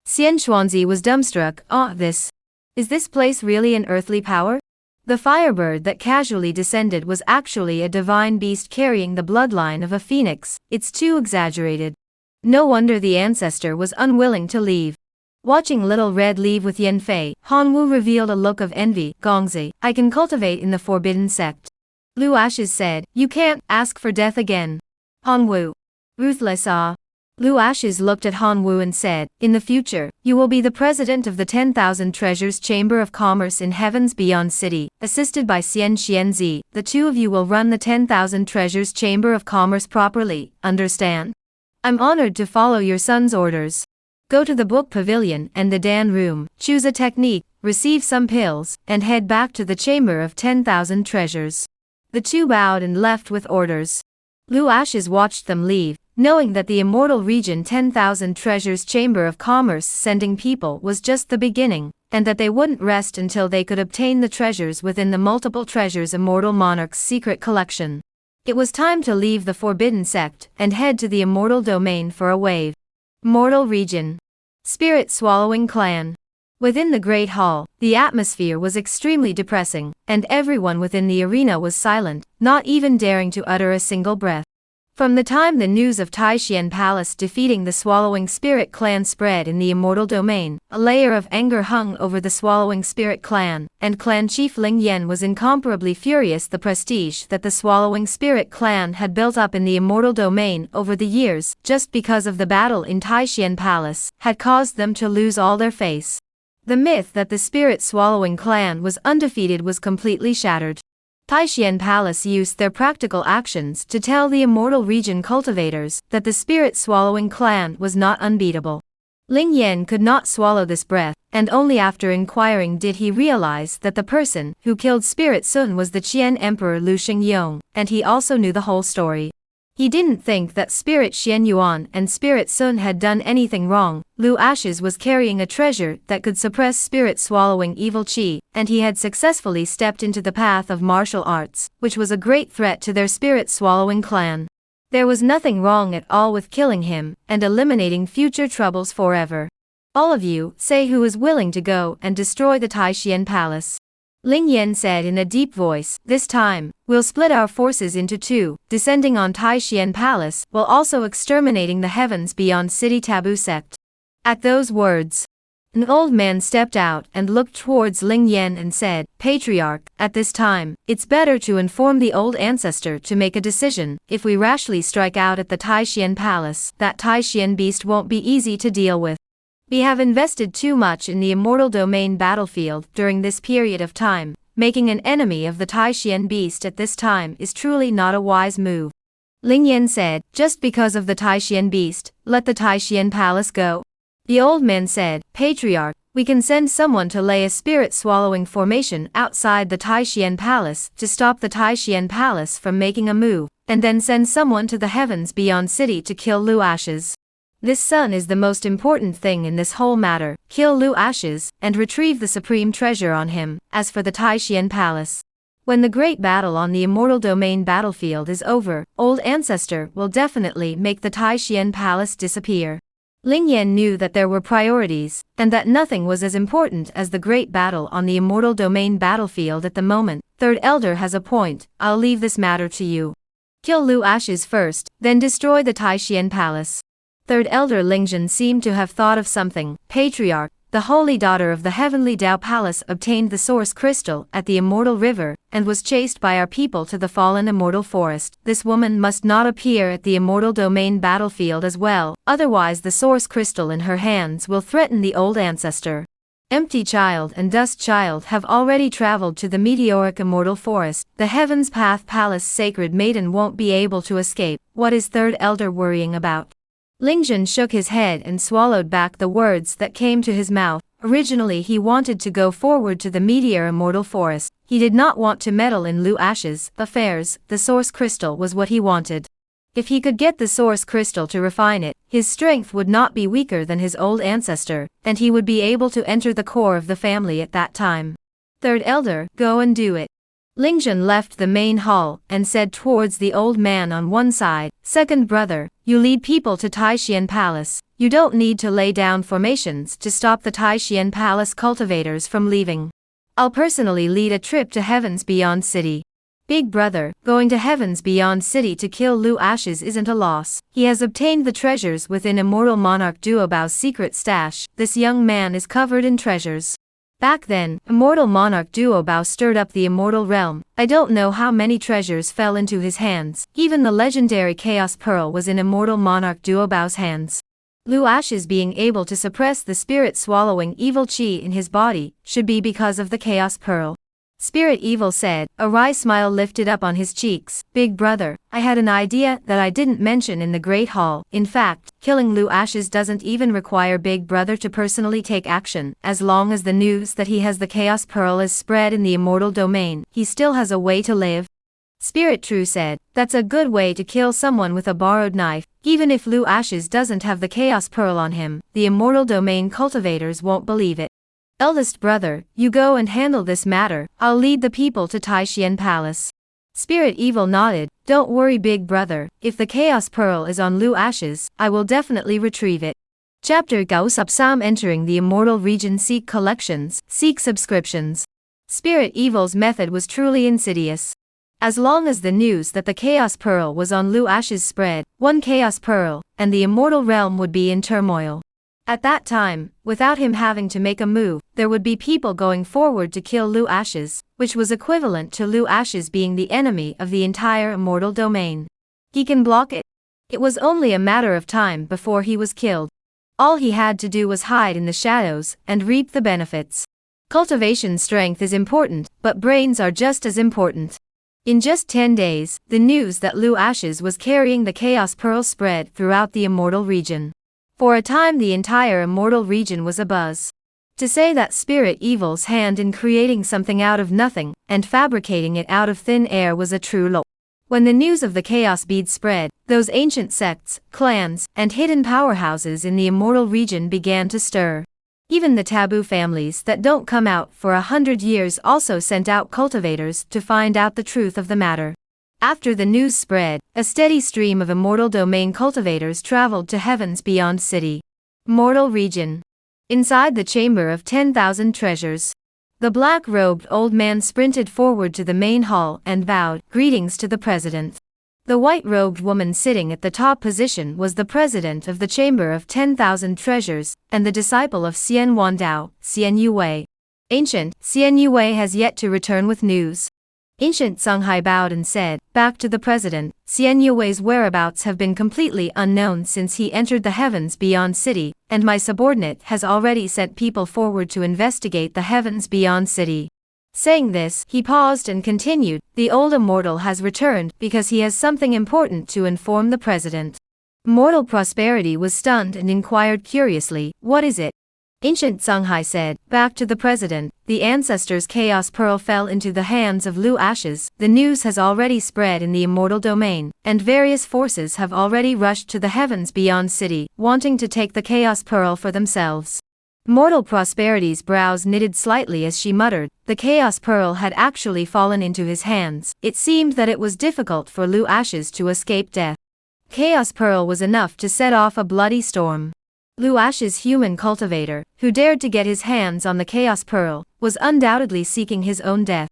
Xian Xuanzi was dumbstruck. Is this place really an earthly power? The firebird that casually descended was actually a divine beast carrying the bloodline of a phoenix. It's too exaggerated. No wonder the ancestor was unwilling to leave. Watching Little Red leave with Yan Fei, Hanwu revealed a look of envy. "Gongzi, I can cultivate in the forbidden sect." Lu Ashes said, "You can't ask for death again." Hanwu. Ruthless ah. Lu Ashes looked at Hanwu and said, "In the future, you will be the president of the 10,000 Treasures Chamber of Commerce in Heaven's Beyond City, assisted by Xian Xianzi. The two of you will run the 10,000 Treasures Chamber of Commerce properly, understand? I'm honored to follow your son's orders. Go to the book pavilion and the Dan room, choose a technique, receive some pills, and head back to the Chamber of 10,000 Treasures." The two bowed and left with orders. Lu Ashes watched them leave, knowing that the immortal region 10,000 Treasures Chamber of Commerce sending people was just the beginning, and that they wouldn't rest until they could obtain the treasures within the multiple treasures Immortal Monarch's secret collection. It was time to leave the Forbidden Sect and head to the Immortal Domain for a wave. Mortal Region. Spirit Swallowing Clan. Within the Great Hall, the atmosphere was extremely depressing, and everyone within the arena was silent, not even daring to utter a single breath. From the time the news of Taishian Palace defeating the Swallowing Spirit Clan spread in the Immortal Domain, a layer of anger hung over the Swallowing Spirit Clan, and Clan Chief Ling Yan was incomparably furious. The prestige that the Swallowing Spirit Clan had built up in the Immortal Domain over the years, just because of the battle in Taishian Palace, had caused them to lose all their face. The myth that the Spirit Swallowing Clan was undefeated was completely shattered. Taishian Palace used their practical actions to tell the Immortal Region cultivators that the Spirit Swallowing Clan was not unbeatable. Ling Yan could not swallow this breath, and only after inquiring did he realize that the person who killed Spirit Sun was the Qian Emperor Lu Xingyong, and he also knew the whole story. He didn't think that Spirit Xian Yuan and Spirit Sun had done anything wrong. Lu Ashes was carrying a treasure that could suppress spirit swallowing evil qi, and he had successfully stepped into the path of martial arts, which was a great threat to their spirit swallowing clan. There was nothing wrong at all with killing him, and eliminating future troubles forever. All of you, say who is willing to go and destroy the Taishian Palace. Ling Yan said in a deep voice, "This time, we'll split our forces into two, descending on Taishian Palace, while also exterminating the Heavens Beyond City Taboo Sect." At those words, an old man stepped out and looked towards Ling Yan and said, "Patriarch, at this time, it's better to inform the old ancestor to make a decision. If we rashly strike out at the Taishian Palace, that Taishian beast won't be easy to deal with. We have invested too much in the Immortal Domain battlefield during this period of time. Making an enemy of the Taishian beast at this time is truly not a wise move." Ling Yan said, "Just because of the Taishian beast, let the Taishian Palace go?" The old man said, "Patriarch, We can send someone to lay a spirit-swallowing formation outside the Taishian Palace to stop the Taishian Palace from making a move, and then send someone to the heavens beyond city to kill Lu Ashes. This son is the most important thing in this whole matter. Kill Lu Ashes, and retrieve the supreme treasure on him. As for the Taishian Palace, when the great battle on the immortal domain battlefield is over, Old Ancestor will definitely make the Taishian Palace disappear. Ling Yan knew that there were priorities, and that nothing was as important as the great battle on the immortal domain battlefield at the moment. Third Elder has a point, I'll leave this matter to you. Kill Lu Ashes first, then destroy the Taishian Palace. Third Elder Lingjun seemed to have thought of something. Patriarch, the holy daughter of the heavenly Dao Palace obtained the source crystal at the immortal river, and was chased by our people to the fallen immortal forest. This woman must not appear at the immortal domain battlefield as well, otherwise the source crystal in her hands will threaten the Old Ancestor. Empty Child and Dust Child have already traveled to the meteoric immortal forest. The Heavens Path Palace Sacred Maiden won't be able to escape. What is Third Elder worrying about? Lingjun shook his head and swallowed back the words that came to his mouth. Originally he wanted to go forward to the meteor immortal forest. He did not want to meddle in Lu Ashes' affairs. The source crystal was what he wanted. If he could get the source crystal to refine it, his strength would not be weaker than his old ancestor, and he would be able to enter the core of the family at that time. Third Elder, go and do it. Lingjun left the main hall and said towards the old man on one side, Second brother, you lead people to Taishian Palace. You don't need to lay down formations to stop the Taishian Palace cultivators from leaving. I'll personally lead a trip to Heavens Beyond City. Big brother, going to Heavens Beyond City to kill Lu Ashes isn't a loss. He has obtained the treasures within Immortal Monarch Duobao's secret stash. This young man is covered in treasures. Back then, Immortal Monarch Duobao stirred up the immortal realm. I don't know how many treasures fell into his hands. Even the legendary Chaos Pearl was in Immortal Monarch Duobao's hands. Lu Ashes being able to suppress the spirit swallowing evil chi in his body should be because of the Chaos Pearl. Spirit Evil said, a wry smile lifted up on his cheeks. Big brother, I had an idea that I didn't mention in the Great Hall. In fact, killing Lu Ashes doesn't even require Big brother to personally take action. As long as the news that he has the Chaos Pearl is spread in the immortal domain, he still has a way to live. Spirit True said, that's a good way to kill someone with a borrowed knife. Even if Lu Ashes doesn't have the Chaos Pearl on him, the immortal domain cultivators won't believe it. Eldest brother, you go and handle this matter. I'll lead the people to Taishian Palace. Spirit Evil nodded. Don't worry big brother, if the Chaos Pearl is on Lu Ashes, I will definitely retrieve it. Chapter Gao Subsam entering the Immortal Region. Seek collections, seek subscriptions. Spirit Evil's method was truly insidious. As long as the news that the Chaos Pearl was on Lu Ashes spread, one Chaos Pearl, and the immortal realm would be in turmoil. At that time, without him having to make a move, there would be people going forward to kill Lu Ashes, which was equivalent to Lu Ashes being the enemy of the entire immortal domain. He can block it. It was only a matter of time before he was killed. All he had to do was hide in the shadows and reap the benefits. Cultivation strength is important, but brains are just as important. In just 10 days, the news that Lu Ashes was carrying the Chaos Pearl spread throughout the immortal region. For a time the entire immortal region was abuzz. To say that Spirit Evil's hand in creating something out of nothing, and fabricating it out of thin air was a true low. When the news of the Chaos Bead spread, those ancient sects, clans, and hidden powerhouses in the immortal region began to stir. Even the taboo families that don't come out for 100 years also sent out cultivators to find out the truth of the matter. After the news spread, a steady stream of immortal domain cultivators traveled to Heavens Beyond City. Mortal Region. Inside the Chamber of 10,000 Treasures. The black-robed old man sprinted forward to the main hall and bowed, greetings to the president. The white-robed woman sitting at the top position was the president of the Chamber of 10,000 Treasures, and the disciple of Xian Wandao, Xian Yue. Ancient, Xian Yue has yet to return with news. Ancient Songhai bowed and said, back to the president, Xian Yue's whereabouts have been completely unknown since he entered the Heavens Beyond City, and my subordinate has already sent people forward to investigate the Heavens Beyond City. Saying this, he paused and continued, the old immortal has returned because he has something important to inform the president. Mortal Prosperity was stunned and inquired curiously, what is it? Ancient Songhai said. Back to the president, the ancestors' chaos pearl fell into the hands of Lu Ashes. The news has already spread in the immortal domain, and various forces have already rushed to the heavens beyond city, wanting to take the chaos pearl for themselves. Mortal Prosperity's brows knitted slightly as she muttered, the chaos pearl had actually fallen into his hands. It seemed that it was difficult for Lu Ashes to escape death. Chaos pearl was enough to set off a bloody storm. Lu Ashes' human cultivator, who dared to get his hands on the chaos pearl, was undoubtedly seeking his own death.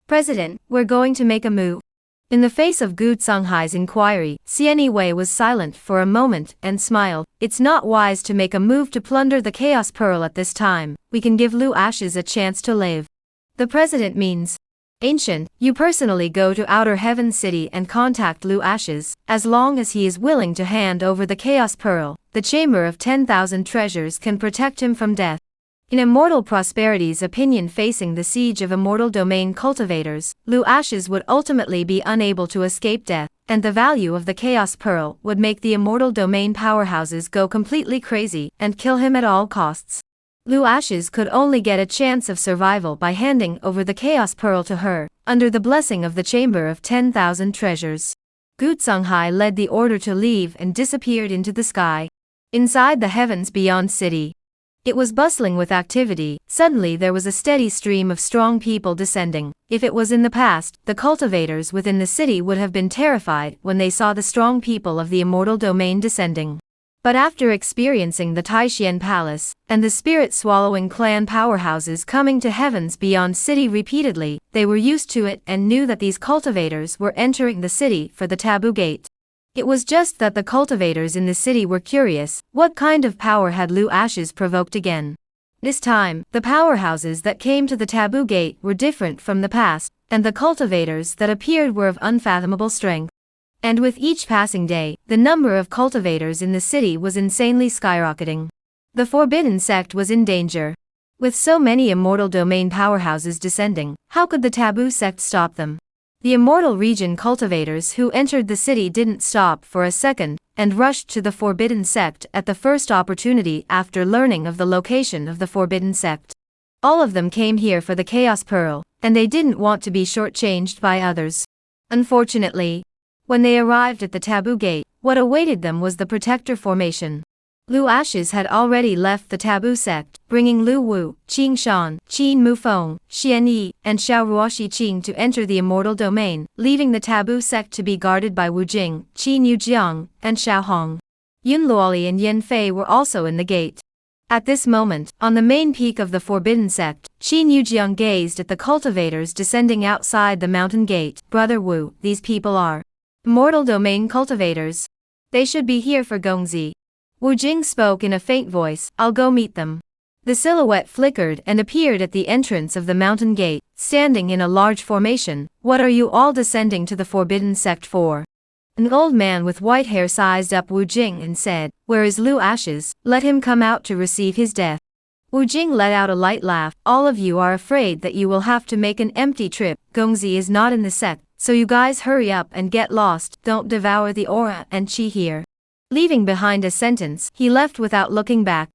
President, we're going to make a move. In the face of Gu Songhai's inquiry, Xianyi Wei was silent for a moment and smiled. It's not wise to make a move to plunder the chaos pearl at this time. We can give Lu Ashes a chance to live. The president means. Ancient, you personally go to Outer Heaven City and contact Lu Ashes. As long as he is willing to hand over the chaos pearl, the Chamber of 10,000 Treasures can protect him from death. In Immortal Prosperity's opinion, facing the siege of immortal domain cultivators, Lu Ashes would ultimately be unable to escape death, and the value of the chaos pearl would make the immortal domain powerhouses go completely crazy and kill him at all costs. Lu Ashes could only get a chance of survival by handing over the chaos pearl to her, under the blessing of the Chamber of 10,000 Treasures. Gu Songhai led the order to leave and disappeared into the sky. Inside the heavens beyond city, it was bustling with activity. Suddenly there was a steady stream of strong people descending. If it was in the past, the cultivators within the city would have been terrified when they saw the strong people of the immortal domain descending. But after experiencing the Taishian Palace, and the spirit-swallowing clan powerhouses coming to heavens beyond city repeatedly, they were used to it and knew that these cultivators were entering the city for the taboo gate. It was just that the cultivators in the city were curious, what kind of power had Lu Ashes provoked again? This time, the powerhouses that came to the taboo gate were different from the past, and the cultivators that appeared were of unfathomable strength. And with each passing day, the number of cultivators in the city was insanely skyrocketing. The forbidden sect was in danger. With so many immortal domain powerhouses descending, how could the taboo sect stop them? The immortal region cultivators who entered the city didn't stop for a second, and rushed to the forbidden sect at the first opportunity after learning of the location of the forbidden sect. All of them came here for the chaos pearl, and they didn't want to be shortchanged by others. Unfortunately, when they arrived at the taboo gate, what awaited them was the protector formation. Lu Ashes had already left the taboo sect, bringing Lu Wu, Qing Shan, Qin Mufeng, Xian Yi, and Xiao Ruoxi Qing to enter the immortal domain, leaving the taboo sect to be guarded by Wu Jing, Qin Yujiang, and Xiao Hong. Yun Luoli and Yin Fei were also in the gate. At this moment, on the main peak of the forbidden sect, Qin Yujiang gazed at the cultivators descending outside the mountain gate. Brother Wu, these people are immortal domain cultivators. They should be here for Gongzi. Wu Jing spoke in a faint voice, I'll go meet them. The silhouette flickered and appeared at the entrance of the mountain gate, standing in a large formation. What are you all descending to the forbidden sect for? An old man with white hair sized up Wu Jing and said, Where is Lu Ashes? Let him come out to receive his death. Wu Jing let out a light laugh. All of you are afraid that you will have to make an empty trip. Gongzi is not in the sect, so you guys hurry up and get lost. Don't devour the aura and chi here. Leaving behind a sentence, he left without looking back.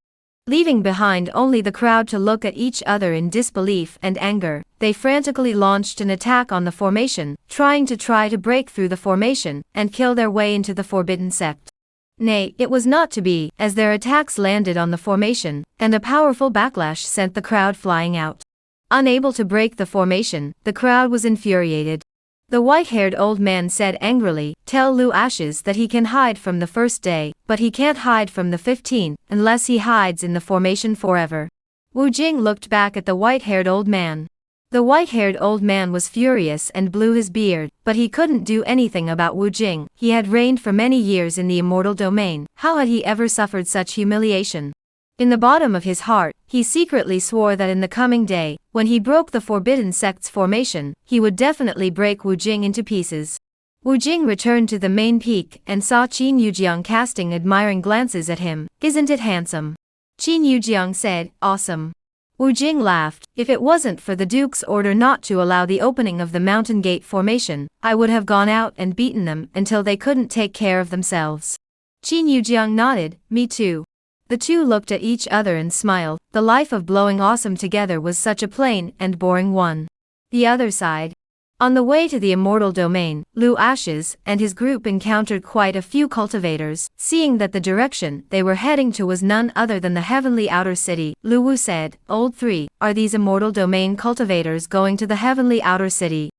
Leaving behind only the crowd to look at each other in disbelief and anger, they frantically launched an attack on the formation, trying to break through the formation and kill their way into the forbidden sect. Nay, it was not to be, as their attacks landed on the formation, and a powerful backlash sent the crowd flying out. Unable to break the formation, the crowd was infuriated. The white-haired old man said angrily, Tell Lu Ashes that he can hide from the first day, but he can't hide from the 15th, unless he hides in the formation forever. Wu Jing looked back at the white-haired old man. The white-haired old man was furious and blew his beard, but he couldn't do anything about Wu Jing. He had reigned for many years in the immortal domain. How had he ever suffered such humiliation? In the bottom of his heart, he secretly swore that in the coming day, when he broke the forbidden sect's formation, he would definitely break Wu Jing into pieces. Wu Jing returned to the main peak and saw Qin Yujiang casting admiring glances at him. Isn't it handsome? Qin Yujiang said, Awesome. Wu Jing laughed. If it wasn't for the Duke's order not to allow the opening of the mountain gate formation, I would have gone out and beaten them until they couldn't take care of themselves. Qin Yujiang nodded, Me too. The two looked at each other and smiled. The life of blowing awesome together was such a plain and boring one. The other side. On the way to the immortal domain, Lu Ashes and his group encountered quite a few cultivators. Seeing that the direction they were heading to was none other than the heavenly outer city, Lu Wu said, "Old three, are these immortal domain cultivators going to the heavenly outer city?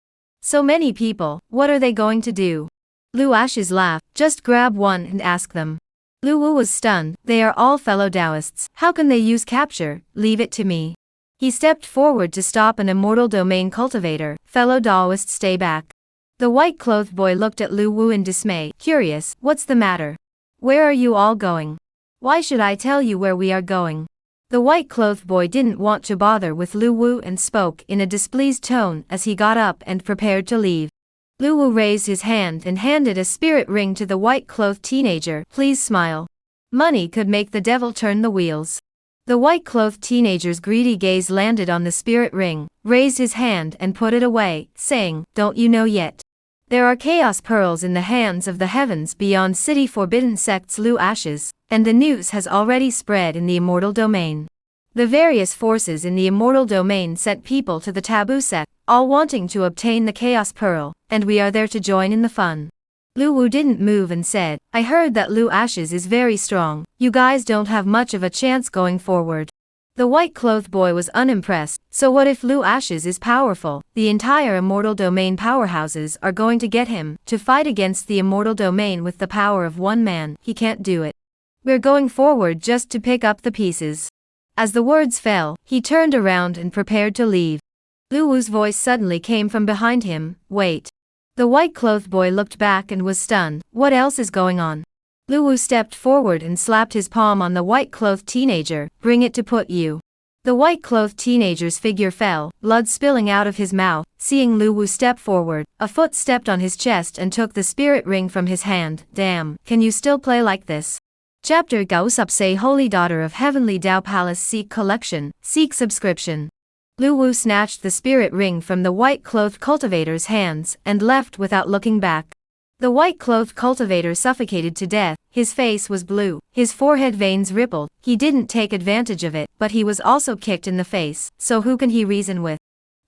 So many people, what are they going to do?" Lu Ashes laughed, "Just grab one and ask them." Lu Wu was stunned. "They are all fellow Taoists. How can they use capture? Leave it to me." He stepped forward to stop an immortal domain cultivator. "Fellow Taoists, stay back." The white-clothed boy looked at Lu Wu in dismay. "Curious, what's the matter? Where are you all going? Why should I tell you where we are going?" The white-clothed boy didn't want to bother with Lu Wu and spoke in a displeased tone as he got up and prepared to leave. Lu Wu raised his hand and handed a spirit ring to the white-clothed teenager. "Please smile. Money could make the devil turn the wheels." The white-clothed teenager's greedy gaze landed on the spirit ring, raised his hand and put it away, saying, "Don't you know yet? There are chaos pearls in the hands of the heavens beyond city forbidden sects Lu Ashes, and the news has already spread in the immortal domain. The various forces in the immortal domain sent people to the taboo sect, all wanting to obtain the chaos pearl, and we are there to join in the fun." Lu Wu didn't move and said, "I heard that Lu Ashes is very strong. You guys don't have much of a chance going forward." The white-clothed boy was unimpressed. "So what if Lu Ashes is powerful? The entire immortal domain powerhouses are going to get him to fight against the immortal domain with the power of one man. He can't do it. We're going forward just to pick up the pieces." As the words fell, he turned around and prepared to leave. Lu Wu's voice suddenly came from behind him. "Wait." The white-clothed boy looked back and was stunned. What else is going on? Lu Wu stepped forward and slapped his palm on the white-clothed teenager. "Bring it to put you." The white-clothed teenager's figure fell, blood spilling out of his mouth. Seeing Lu Wu step forward, a foot stepped on his chest and took the spirit ring from his hand. "Damn, can you still play like this?" Chapter 94 Holy Daughter of Heavenly Tao Palace Seek Collection, Seek Subscription. Lu Wu snatched the spirit ring from the white-clothed cultivator's hands and left without looking back. The white-clothed cultivator suffocated to death. His face was blue, his forehead veins rippled. He didn't take advantage of it, but he was also kicked in the face, so who can he reason with?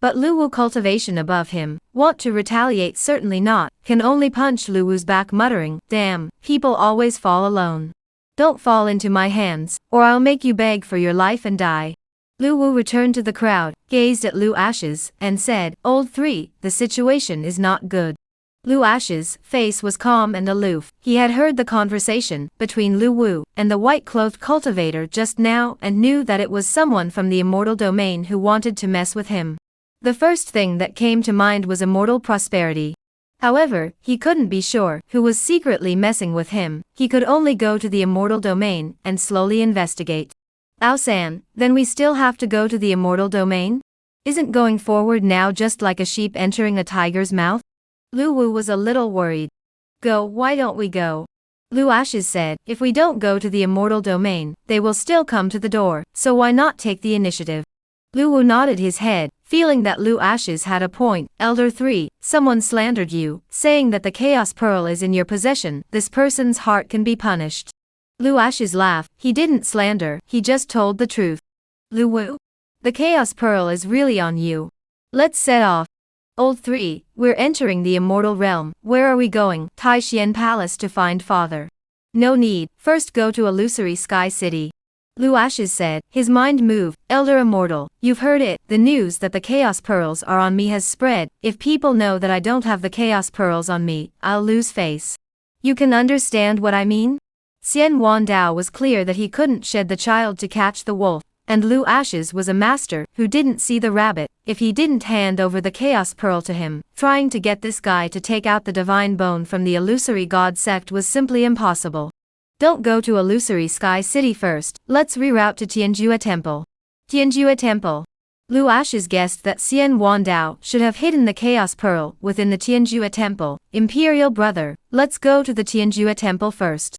But Lu Wu cultivation above him, want to retaliate? Certainly not, can only punch Lu Wu's back muttering, "Damn, people always fall alone. Don't fall into my hands, or I'll make you beg for your life and die." Lu Wu returned to the crowd, gazed at Lu Ashes, and said, "Old three, the situation is not good." Lu Ashes' face was calm and aloof. He had heard the conversation between Lu Wu and the white-clothed cultivator just now and knew that it was someone from the immortal domain who wanted to mess with him. The first thing that came to mind was immortal prosperity. However, he couldn't be sure who was secretly messing with him. He could only go to the immortal domain and slowly investigate. "Ao-san, then we still have to go to the immortal domain? Isn't going forward now just like a sheep entering a tiger's mouth?" Lu Wu was a little worried. "Go, why don't we go?" Lu Ashes said, "If we don't go to the immortal domain, they will still come to the door, so why not take the initiative?" Lu Wu nodded his head, feeling that Lu Ashes had a point. "Elder 3, someone slandered you, saying that the chaos pearl is in your possession. This person's heart can be punished." Lu Ashes laughed. "He didn't slander, he just told the truth." "Lu Wu, the chaos pearl is really on you. Let's set off." "Old 3, we're entering the immortal realm. Where are we going?" "Taishian Palace to find father." "No need, first go to Illusory Sky City." Lu Ashes said, his mind moved. "Elder Immortal, you've heard it, the news that the chaos pearls are on me has spread. If people know that I don't have the chaos pearls on me, I'll lose face. You can understand what I mean?" Xian Wandao was clear that he couldn't shed the child to catch the wolf, and Lu Ashes was a master who didn't see the rabbit if he didn't hand over the chaos pearl to him. Trying to get this guy to take out the divine bone from the illusory god sect was simply impossible. "Don't go to Illusory Sky City first, let's reroute to Tianjua Temple." Tianjua Temple. Lu Ashes guessed that Xian Wandao should have hidden the chaos pearl within the Tianjua Temple. "Imperial brother, let's go to the Tianjua Temple first."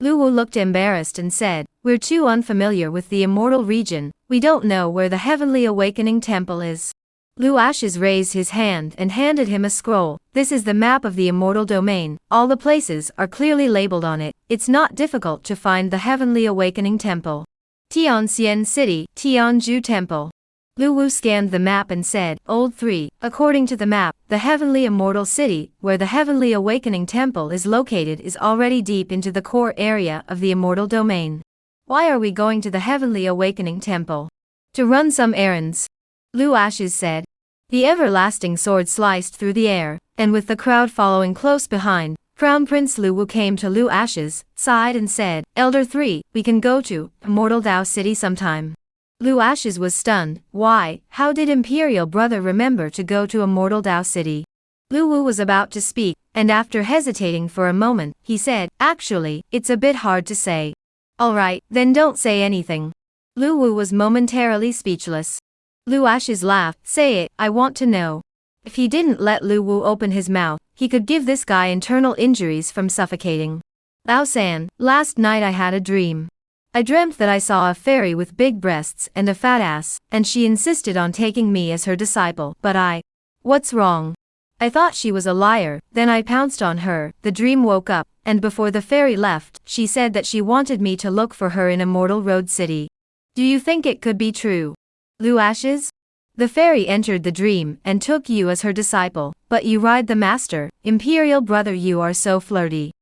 Lu Wu looked embarrassed and said, "We're too unfamiliar with the immortal region, we don't know where the Heavenly Awakening Temple is." Lu Ashes raised his hand and handed him a scroll. This is the map of the immortal domain. All the places are clearly labeled on it. It's not difficult to find the Heavenly Awakening Temple. Tianxian City, Tianju Temple. Lu Wu scanned the map and said, Old 3, according to the map, the Heavenly Immortal City, where the Heavenly Awakening Temple is located, is already deep into the core area of the immortal domain. Why are we going to the Heavenly Awakening Temple? To run some errands. Lu Ashes said. The everlasting sword sliced through the air, and with the crowd following close behind, Crown Prince Lu Wu came to Lu Ashes, sighed and said, Elder 3, we can go to Immortal Dao City sometime. Lu Ashes was stunned. Why? How did Imperial Brother remember to go to Immortal Dao City? Lu Wu was about to speak, and after hesitating for a moment, he said, Actually, it's a bit hard to say. Alright, then don't say anything. Lu Wu was momentarily speechless. Lu Ashes laughed. Say it, I want to know. If he didn't let Lu Wu open his mouth, he could give this guy internal injuries from suffocating. Lao San, last night I had a dream. I dreamt that I saw a fairy with big breasts and a fat ass, and she insisted on taking me as her disciple, but What's wrong? I thought she was a liar, then I pounced on her. The dream woke up, and before the fairy left, she said that she wanted me to look for her in Immortal Road City. Do you think it could be true? Lu Ashes? The fairy entered the dream and took you as her disciple, but you ride the master, Imperial Brother, you are so flirty.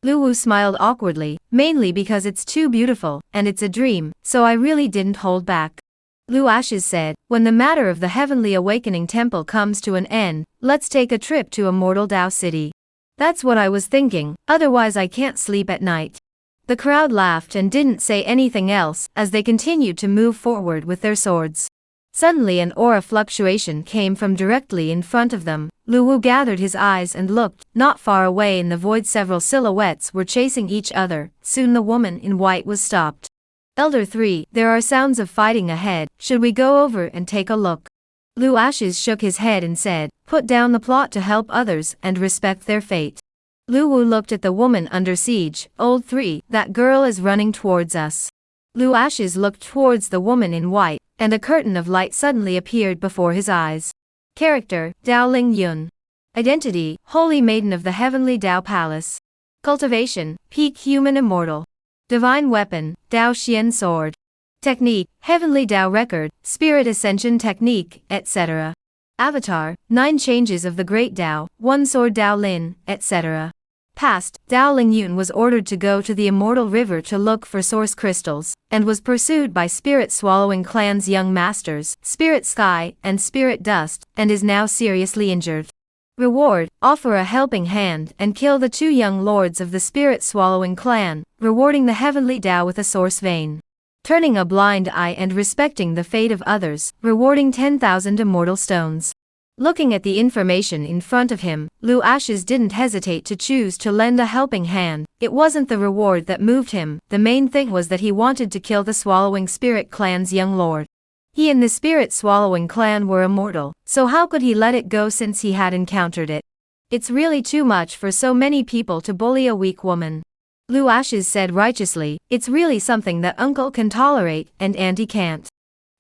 Lu Wu smiled awkwardly, mainly because it's too beautiful, and it's a dream, so I really didn't hold back. Lu Ashes said, when the matter of the Heavenly Awakening Temple comes to an end, let's take a trip to Immortal Dao City. That's what I was thinking, otherwise I can't sleep at night. The crowd laughed and didn't say anything else, as they continued to move forward with their swords. Suddenly an aura fluctuation came from directly in front of them. Lu Wu gathered his eyes and looked. Not far away in the void several silhouettes were chasing each other. Soon the woman in white was stopped. Elder 3, there are sounds of fighting ahead. Should we go over and take a look? Lu Ashes shook his head and said, put down the plot to help others and respect their fate. Lu Wu looked at the woman under siege. Old 3, that girl is running towards us. Lu Ashes looked towards the woman in white, and a curtain of light suddenly appeared before his eyes. Character, Dao Ling Yun. Identity, Holy Maiden of the Heavenly Dao Palace. Cultivation, Peak Human Immortal. Divine Weapon, Dao Xian Sword. Technique, Heavenly Dao Record, Spirit Ascension Technique, etc. Avatar, 9 Changes of the Great Dao, 1 Sword Dao Lin, etc. Past, Dao Lingyun was ordered to go to the Immortal River to look for source crystals, and was pursued by Spirit Swallowing Clan's young masters, Spirit Sky and Spirit Dust, and is now seriously injured. Reward, offer a helping hand and kill the 2 young lords of the Spirit Swallowing Clan, rewarding the Heavenly Dao with a source vein. Turning a blind eye and respecting the fate of others, rewarding 10,000 immortal stones. Looking at the information in front of him, Lu Ashes didn't hesitate to choose to lend a helping hand. It wasn't the reward that moved him, the main thing was that he wanted to kill the Swallowing Spirit Clan's young lord. He and the Spirit Swallowing Clan were immortal, so how could he let it go since he had encountered it? It's really too much for so many people to bully a weak woman. Lu Ashes said righteously, it's really something that uncle can tolerate and auntie can't.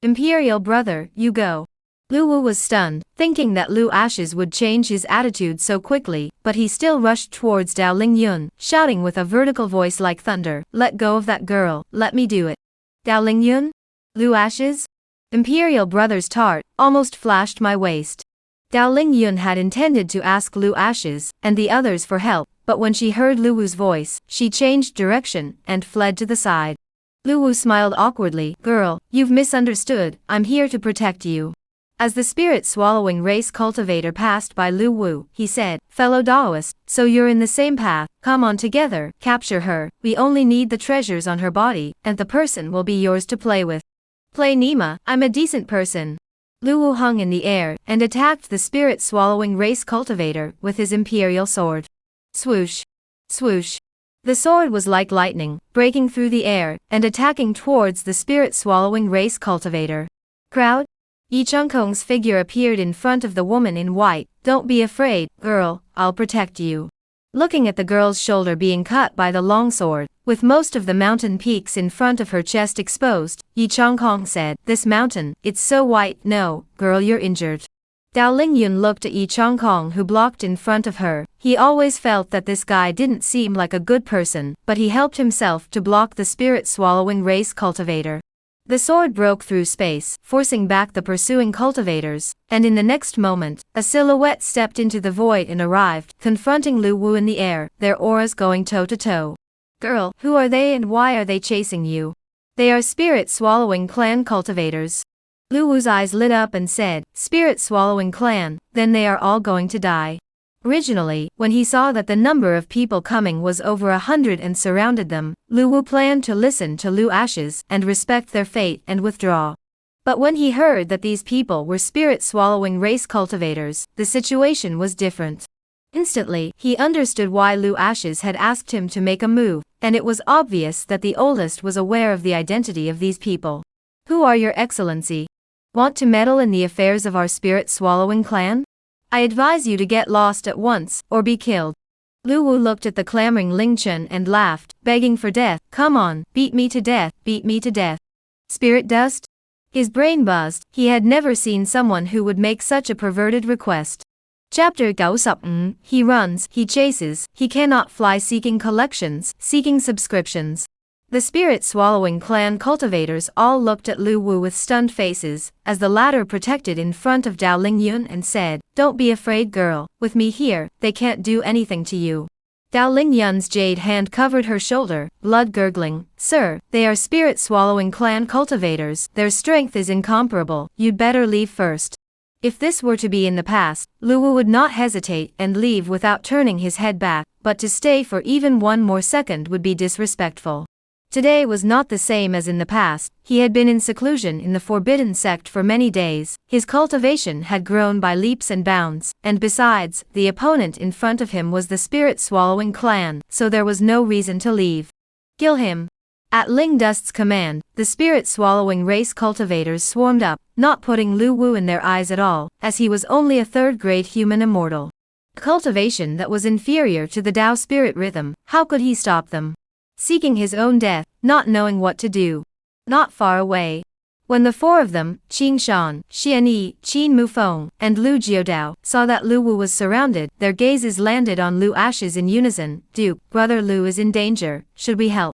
Imperial Brother, you go. Lu Wu was stunned, thinking that Lu Ashes would change his attitude so quickly, but he still rushed towards Dao Lingyun, shouting with a vertical voice like thunder, let go of that girl, let me do it. Dao Lingyun? Lu Ashes? Imperial Brother's tart, almost flashed my waist. Dao Lingyun had intended to ask Lu Ashes and the others for help, but when she heard Lu Wu's voice, she changed direction and fled to the side. Lu Wu smiled awkwardly, girl, you've misunderstood, I'm here to protect you. As the Spirit Swallowing Race cultivator passed by Lu Wu, he said, fellow Daoist, so you're in the same path, come on together, capture her, we only need the treasures on her body, and the person will be yours to play with. Play Nima, I'm a decent person. Lu Wu hung in the air, and attacked the Spirit Swallowing Race cultivator with his imperial sword. Swoosh! Swoosh! The sword was like lightning, breaking through the air, and attacking towards the Spirit Swallowing Race cultivator. Crowd? Yi Chengkong's figure appeared in front of the woman in white. Don't be afraid, girl, I'll protect you. Looking at the girl's shoulder being cut by the long sword, with most of the mountain peaks in front of her chest exposed, Yi Chengkong said, this mountain, it's so white, no, girl you're injured. Dao Lingyun looked at Yi Chongkong, who blocked in front of her. He always felt that this guy didn't seem like a good person, but he helped himself to block the spirit-swallowing race cultivator. The sword broke through space, forcing back the pursuing cultivators, and in the next moment, a silhouette stepped into the void and arrived, confronting Lu Wu in the air, their auras going toe-to-toe. Girl, who are they and why are they chasing you? They are spirit-swallowing clan cultivators. Lu Wu's eyes lit up and said, Spirit-swallowing clan, then they are all going to die. Originally, when he saw that the number of people coming was over 100 and surrounded them, Lu Wu planned to listen to Lu Ashes and respect their fate and withdraw. But when he heard that these people were spirit-swallowing race cultivators, the situation was different. Instantly, he understood why Lu Ashes had asked him to make a move, and it was obvious that the oldest was aware of the identity of these people. Who are your excellency? Want to meddle in the affairs of our spirit-swallowing clan? I advise you to get lost at once, or be killed. Lu Wu looked at the clamoring Ling Chen and laughed, begging for death. Come on, beat me to death, beat me to death. Spirit dust? His brain buzzed. He had never seen someone who would make such a perverted request. Chapter 95. He runs, he chases, he cannot fly, seeking collections, seeking subscriptions. The spirit-swallowing clan cultivators all looked at Lu Wu with stunned faces, as the latter protected in front of Dao Lingyun and said, Don't be afraid, girl, with me here, they can't do anything to you. Dao Lingyun's jade hand covered her shoulder, blood gurgling. Sir, they are spirit-swallowing clan cultivators, their strength is incomparable, you'd better leave first. If this were to be in the past, Lu Wu would not hesitate and leave without turning his head back, but to stay for even one more second would be disrespectful. Today was not the same as in the past. He had been in seclusion in the forbidden sect for many days, his cultivation had grown by leaps and bounds, and besides, the opponent in front of him was the spirit-swallowing clan, so there was no reason to leave. Kill him. At Ling Dust's command, the spirit-swallowing race cultivators swarmed up, not putting Lu Wu in their eyes at all, as he was only a third-grade human immortal. A cultivation that was inferior to the Tao spirit rhythm, how could he stop them? Seeking his own death, not knowing what to do. Not far away. When the four of them, Qing Shan, Xian Yi, Qin Mufeng, and Lu Jiodao, saw that Lu Wu was surrounded, their gazes landed on Lu Ashes in unison. Duke, brother Lu is in danger, should we help?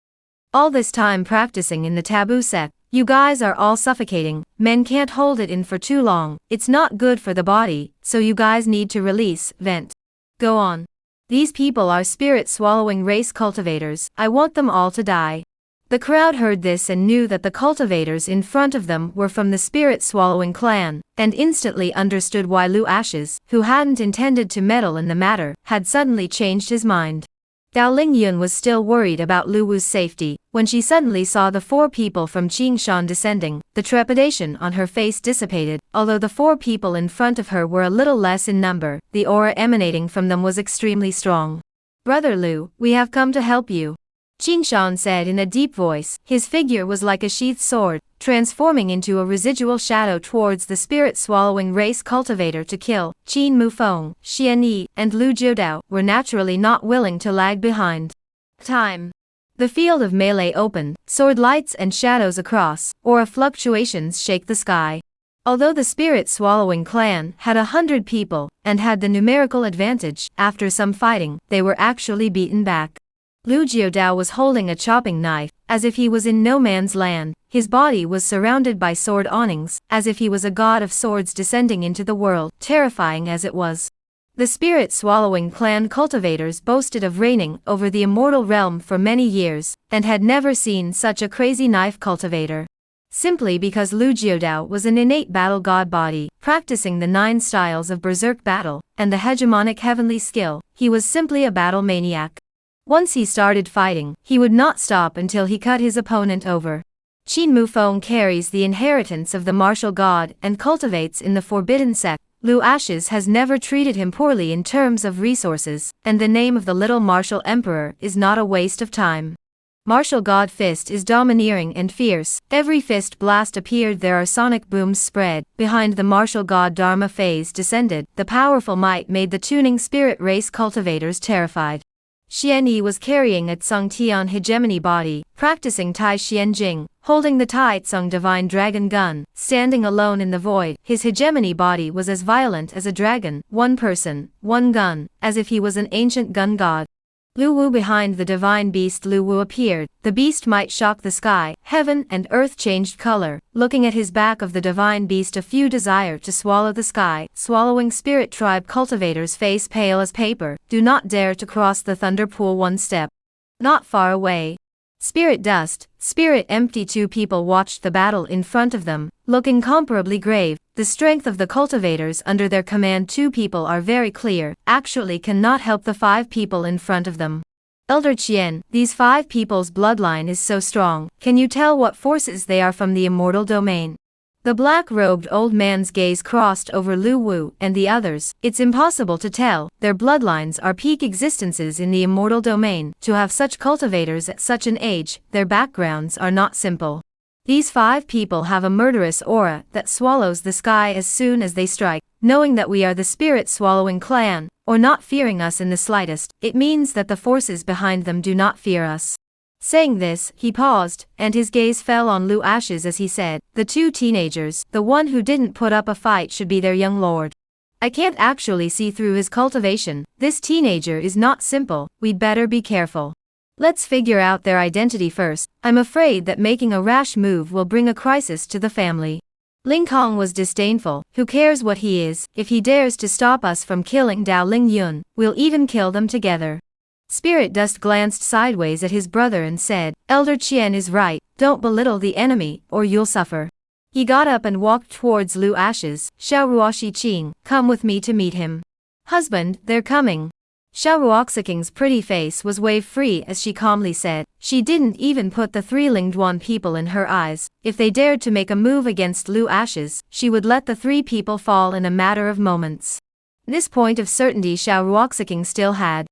All this time practicing in the taboo sect, you guys are all suffocating, men can't hold it in for too long, it's not good for the body, so you guys need to release, vent. Go on. These people are spirit-swallowing race cultivators, I want them all to die. The crowd heard this and knew that the cultivators in front of them were from the spirit-swallowing clan, and instantly understood why Lu Ashes, who hadn't intended to meddle in the matter, had suddenly changed his mind. Dao Lingyun was still worried about Lu Wu's safety. When she suddenly saw the four people from Qingshan descending, the trepidation on her face dissipated. Although the four people in front of her were a little less in number, the aura emanating from them was extremely strong. Brother Lu, we have come to help you. Qingshan said in a deep voice. His figure was like a sheathed sword, transforming into a residual shadow towards the spirit-swallowing race cultivator to kill. Qin Mufeng, Xian Yi, and Lu Jiodao were naturally not willing to lag behind. Time. The field of melee opened, sword lights and shadows across, aura fluctuations shake the sky. Although the spirit-swallowing clan had 100 people, and had the numerical advantage, after some fighting, they were actually beaten back. Lu Jiodao was holding a chopping knife, as if he was in no man's land. His body was surrounded by sword awnings, as if he was a god of swords descending into the world, terrifying as it was. The spirit-swallowing clan cultivators boasted of reigning over the immortal realm for many years, and had never seen such a crazy knife cultivator. Simply because Lu Jiodao was an innate battle god body, practicing the 9 styles of berserk battle, and the hegemonic heavenly skill, he was simply a battle maniac. Once he started fighting, he would not stop until he cut his opponent over. Qin Mufeng carries the inheritance of the martial god and cultivates in the forbidden sect. Lu Ashes has never treated him poorly in terms of resources, and the name of the little martial emperor is not a waste of time. Martial god fist is domineering and fierce. Every fist blast appeared, there are sonic booms spread. Behind the martial god Dharma phase descended. The powerful might made the tuning spirit race cultivators terrified. Xian Yi was carrying a Tsung Tian hegemony body, practicing Tai Xian Jing, holding the Tai Tsung divine dragon gun, standing alone in the void. His hegemony body was as violent as a dragon, one person, one gun, as if he was an ancient gun god. Lu Wu behind the divine beast Lu Wu appeared. The beast might shock the sky, heaven and earth changed color. Looking at his back of the divine beast, a few desire to swallow the sky. Swallowing spirit tribe cultivators face pale as paper, do not dare to cross the thunder pool one step. Not far away. Spirit dust, spirit empty. Two people watched the battle in front of them, look incomparably grave. The strength of the cultivators under their command. Two people are very clear, actually cannot help the five people in front of them. Elder Qian, these five people's bloodline is so strong, can you tell what forces they are from the immortal domain? The black-robed old man's gaze crossed over Lu Wu and the others. It's impossible to tell, their bloodlines are peak existences in the immortal domain. To have such cultivators at such an age, their backgrounds are not simple. These five people have a murderous aura that swallows the sky as soon as they strike. Knowing that we are the spirit-swallowing clan, or not fearing us in the slightest, it means that the forces behind them do not fear us. Saying this, he paused, and his gaze fell on Lu Ashes as he said, the two teenagers, the one who didn't put up a fight should be their young lord. I can't actually see through his cultivation. This teenager is not simple, we'd better be careful. Let's figure out their identity first. I'm afraid that making a rash move will bring a crisis to the family. Ling Kong was disdainful. Who cares what he is? If he dares to stop us from killing Dao Ling Yun, we'll even kill them together. Spirit Dust glanced sideways at his brother and said, Elder Qian is right, don't belittle the enemy, or you'll suffer. He got up and walked towards Lu Ashes. Xiao Ruoxi Qing, come with me to meet him. Husband, they're coming. Xiao Ruoxiking's pretty face was wave-free as she calmly said, she didn't even put the three Lingduan people in her eyes. If they dared to make a move against Lu Ashes, she would let the three people fall in a matter of moments. This point of certainty Xiao Ruoxiking still had.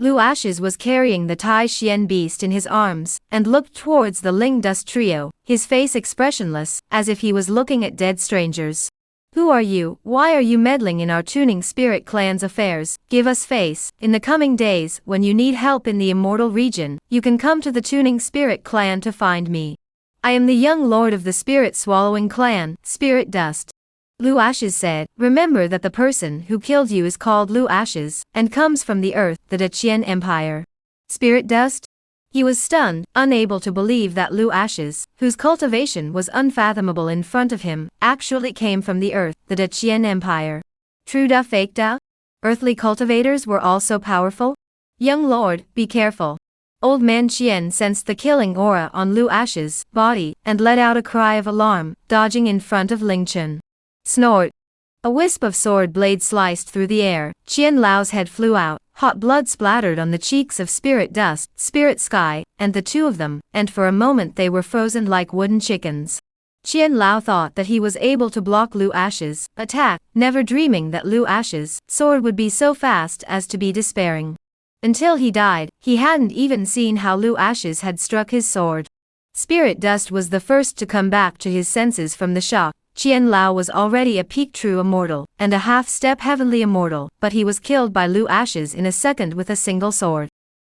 Lu Ashes was carrying the Tai Xian beast in his arms, and looked towards the Ling Dust trio, his face expressionless, as if he was looking at dead strangers. Who are you? Why are you meddling in our tuning spirit clan's affairs? Give us face. In the coming days, when you need help in the immortal region, you can come to the tuning spirit clan to find me. I am the young lord of the spirit swallowing clan, Spirit Dust. Lu Ashes said, remember that the person who killed you is called Lu Ashes, and comes from the earth, the Daqian Empire. Spirit Dust? He was stunned, unable to believe that Lu Ashes, whose cultivation was unfathomable in front of him, actually came from the earth, the Daqian Empire. True da fake da? Earthly cultivators were also powerful? Young lord, be careful. Old man Qian sensed the killing aura on Lu Ashes' body, and let out a cry of alarm, dodging in front of Ling Chen. Snort. A wisp of sword blade sliced through the air. Qian Lao's head flew out, hot blood splattered on the cheeks of Spirit Dust, Spirit Sky, and the two of them, and for a moment they were frozen like wooden chickens. Qian Lao thought that he was able to block Lu Ashes' attack, never dreaming that Lu Ashes' sword would be so fast as to be despairing. Until he died, he hadn't even seen how Lu Ashes had struck his sword. Spirit Dust was the first to come back to his senses from the shock. Qian Lao was already a peak true immortal, and a half-step heavenly immortal, but he was killed by Lu Ashes in a second with a single sword.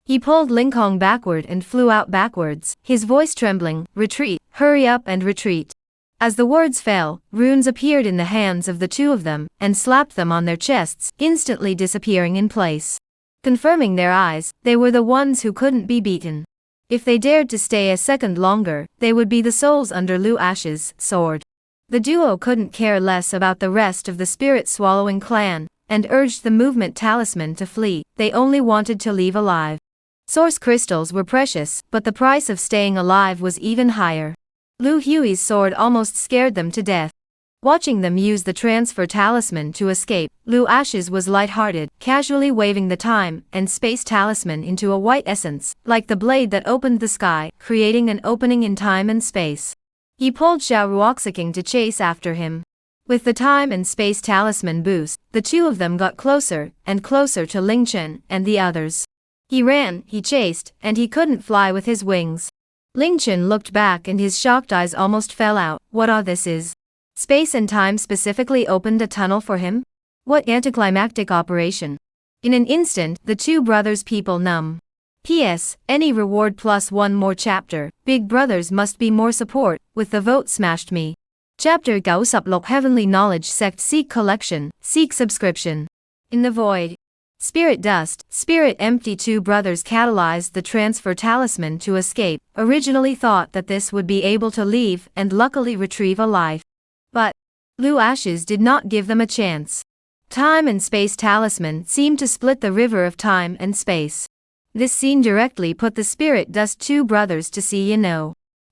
He pulled Ling Kong backward and flew out backwards, his voice trembling, retreat, hurry up and retreat. As the words fell, runes appeared in the hands of the two of them, and slapped them on their chests, instantly disappearing in place. Confirming their eyes, they were the ones who couldn't be beaten. If they dared to stay a second longer, they would be the souls under Lu Ashes' sword. The duo couldn't care less about the rest of the spirit-swallowing clan, and urged the movement talisman to flee. They only wanted to leave alive. Source crystals were precious, but the price of staying alive was even higher. Lu Hui's sword almost scared them to death. Watching them use the transfer talisman to escape, Lu Ashes was light-hearted, casually waving the time and space talisman into a white essence, like the blade that opened the sky, creating an opening in time and space. He pulled Xiao Ruoxiking to chase after him. With the time and space talisman boost, the two of them got closer and closer to Ling Chen and the others. He ran, he chased, and he couldn't fly with his wings. Ling Chen looked back and his shocked eyes almost fell out. What all this is? Space and time specifically opened a tunnel for him? What anticlimactic operation? In an instant, the two brothers' people numb. P.S. Any reward plus one more chapter. Big brothers must be more support, with the vote smashed me. Chapter 96 Heavenly Knowledge Sect Seek Collection, Seek Subscription. In the Void. Spirit Dust, Spirit Empty. Two brothers catalyzed the transfer talisman to escape, originally thought that this would be able to leave and luckily retrieve a life. But Blue Ashes did not give them a chance. Time and Space Talisman seemed to split the river of time and space. This scene directly put the Spirit Dust two brothers to sea.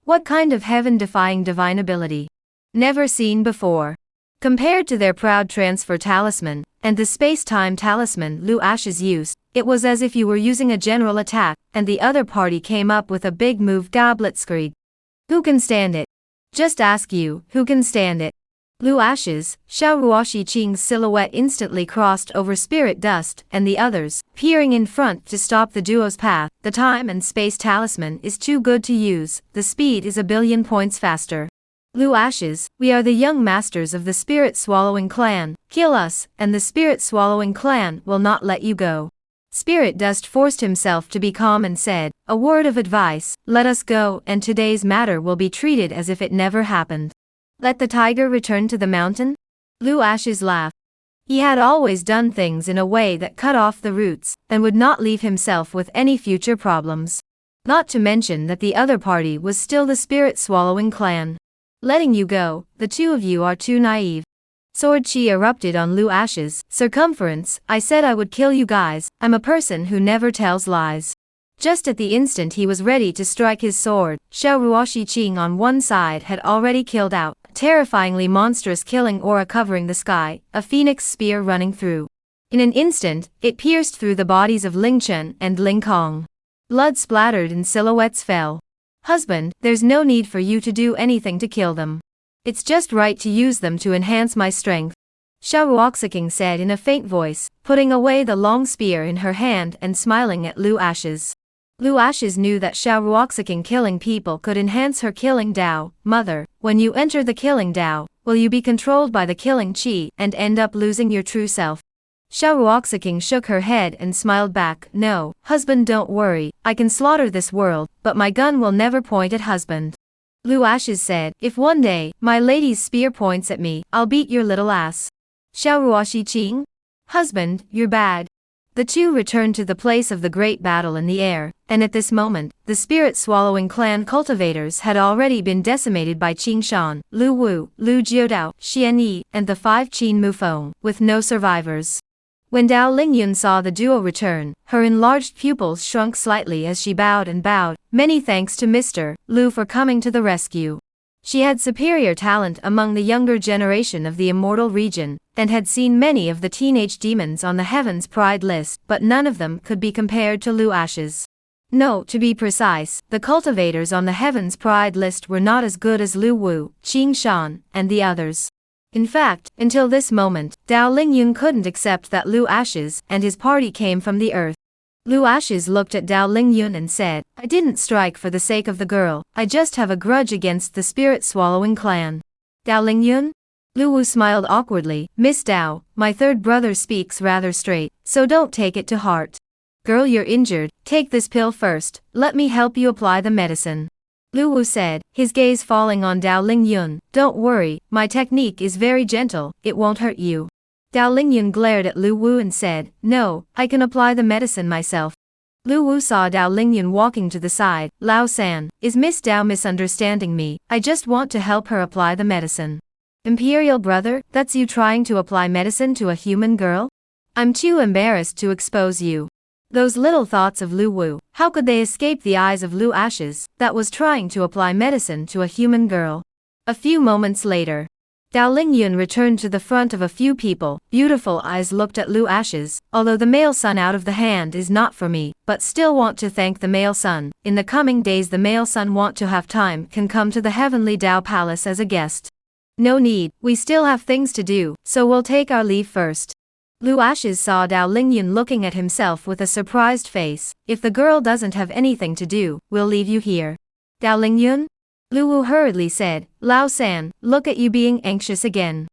What kind of heaven-defying divine ability? Never seen before. Compared to their proud transfer talisman, and the space-time talisman Blue Ashes used, it was as if you were using a general attack, and the other party came up with a big move. Blitzkrieg. Who can stand it? Just ask you, who can stand it? Blue Ashes, Xiaoruoxi Qing's silhouette instantly crossed over Spirit Dust and the others, peering in front to stop the duo's path. The time and space talisman is too good to use, the speed is a billion points faster. Blue Ashes, we are the young masters of the Spirit Swallowing Clan, kill us, and the Spirit Swallowing Clan will not let you go. Spirit Dust forced himself to be calm and said, a word of advice, let us go and today's matter will be treated as if it never happened. Let the tiger return to the mountain? Blue Ashes laughed. He had always done things in a way that cut off the roots, and would not leave himself with any future problems. Not to mention that the other party was still the Spirit Swallowing Clan. Letting you go, the two of you are too naive. Sword Chi erupted on Blue Ashes' circumference. I said I would kill you guys, I'm a person who never tells lies. Just at the instant he was ready to strike his sword, Xiaoruoxi Qing on one side had already killed out, a terrifyingly monstrous killing aura covering the sky, a phoenix spear running through. In an instant, it pierced through the bodies of Ling Chen and Ling Kong. Blood splattered and silhouettes fell. Husband, there's no need for you to do anything to kill them. It's just right to use them to enhance my strength. Xiaoruoxi said in a faint voice, putting away the long spear in her hand and smiling at Blue Ashes. Blue Ashes knew that Xiaoruoxi killing people could enhance her killing Dao. Mother, when you enter the killing Dao, will you be controlled by the killing Qi and end up losing your true self? Xiaoruoxi shook her head and smiled back. No, husband, don't worry, I can slaughter this world, but my gun will never point at husband. Blue Ashes said, if one day, my lady's spear points at me, I'll beat your little ass. Xiaoruoxi Qing? Husband, you're bad. The two returned to the place of the great battle in the air, and at this moment, the Spirit Swallowing Clan cultivators had already been decimated by Qing Shan, Lu Wu, Lu Jiudao, Xian Yi, and the 5 Qin Mufeng, with no survivors. When Dao Lingyun saw the duo return, her enlarged pupils shrunk slightly as she bowed and bowed. Many thanks to Mr. Lu for coming to the rescue. She had superior talent among the younger generation of the immortal region, and had seen many of the teenage demons on the Heaven's Pride list, but none of them could be compared to Blue Ashes. No, to be precise, the cultivators on the Heaven's Pride list were not as good as Lu Wu, Qing Shan, and the others. In fact, until this moment, Dao Lingyun couldn't accept that Blue Ashes and his party came from the earth. Blue Ashes looked at Dao Lingyun and said, I didn't strike for the sake of the girl, I just have a grudge against the Spirit Swallowing Clan. Dao Lingyun? Lu Wu smiled awkwardly, Miss Dao, my third brother speaks rather straight, so don't take it to heart. Girl, you're injured, take this pill first, let me help you apply the medicine. Lu Wu said, his gaze falling on Dao Lingyun, don't worry, my technique is very gentle, it won't hurt you. Dao Lingyun glared at Lu Wu and said, no, I can apply the medicine myself. Lu Wu saw Dao Lingyun walking to the side. Lao San, is Miss Dao misunderstanding me? I just want to help her apply the medicine. Imperial brother, that's you trying to apply medicine to a human girl? I'm too embarrassed to expose you. Those little thoughts of Lu Wu, how could they escape the eyes of Blue Ashes, that was trying to apply medicine to a human girl? A few moments later, Dao Lingyun returned to the front of a few people. Beautiful eyes looked at Blue Ashes, although the male son out of the hand is not for me, but still want to thank the male son. In the coming days the male son want to have time can come to the heavenly Dao Palace as a guest. No need, we still have things to do, so we'll take our leave first. Blue Ashes saw Dao Lingyun looking at himself with a surprised face. If the girl doesn't have anything to do, we'll leave you here. Dao Lingyun? Lu Wu hurriedly said, Lao San, look at you being anxious again.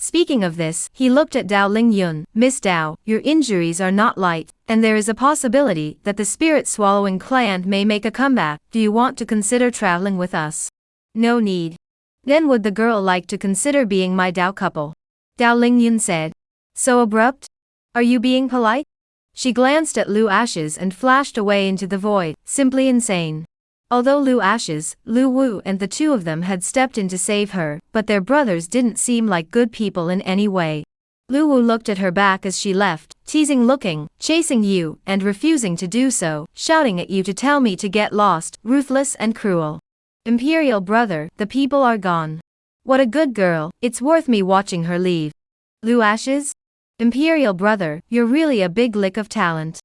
Speaking of this, he looked at Dao Lingyun. Miss Dao, your injuries are not light, and there is a possibility that the spirit-swallowing clan may make a comeback. Do you want to consider traveling with us? No need. Then would the girl like to consider being my Dao couple? Dao Lingyun said. So abrupt? Are you being polite? She glanced at Lu Ashes and flashed away into the void, simply insane. Although Lu Ashes, Lu Wu and the two of them had stepped in to save her, but their brothers didn't seem like good people in any way. Lu Wu looked at her back as she left, teasing looking, chasing you, and refusing to do so, shouting at you to tell me to get lost, ruthless and cruel. Imperial brother, the people are gone. What a good girl, it's worth me watching her leave. Lu Ashes? Imperial brother, you're really a big lick of talent.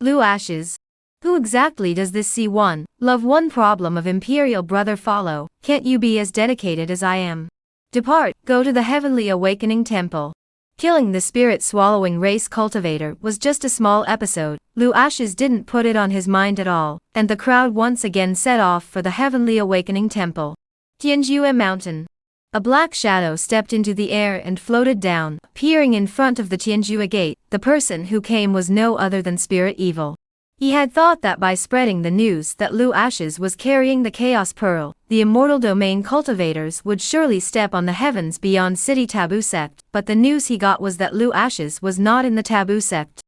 Lu Ashes. Who exactly does this C1, love one problem of Imperial brother follow? Can't you be as dedicated as I am? Depart, go to the Heavenly Awakening Temple. Killing the spirit-swallowing race cultivator was just a small episode. Lu Ashes didn't put it on his mind at all, and the crowd once again set off for the Heavenly Awakening Temple. Tianjue Mountain. A black shadow stepped into the air and floated down, appearing in front of the Tianjue gate. The person who came was no other than Spirit Evil. He had thought that by spreading the news that Lu Ashes was carrying the Chaos Pearl, the immortal domain cultivators would surely step on the heavens beyond City Taboo Sect, but the news he got was that Lu Ashes was not in the Taboo Sect.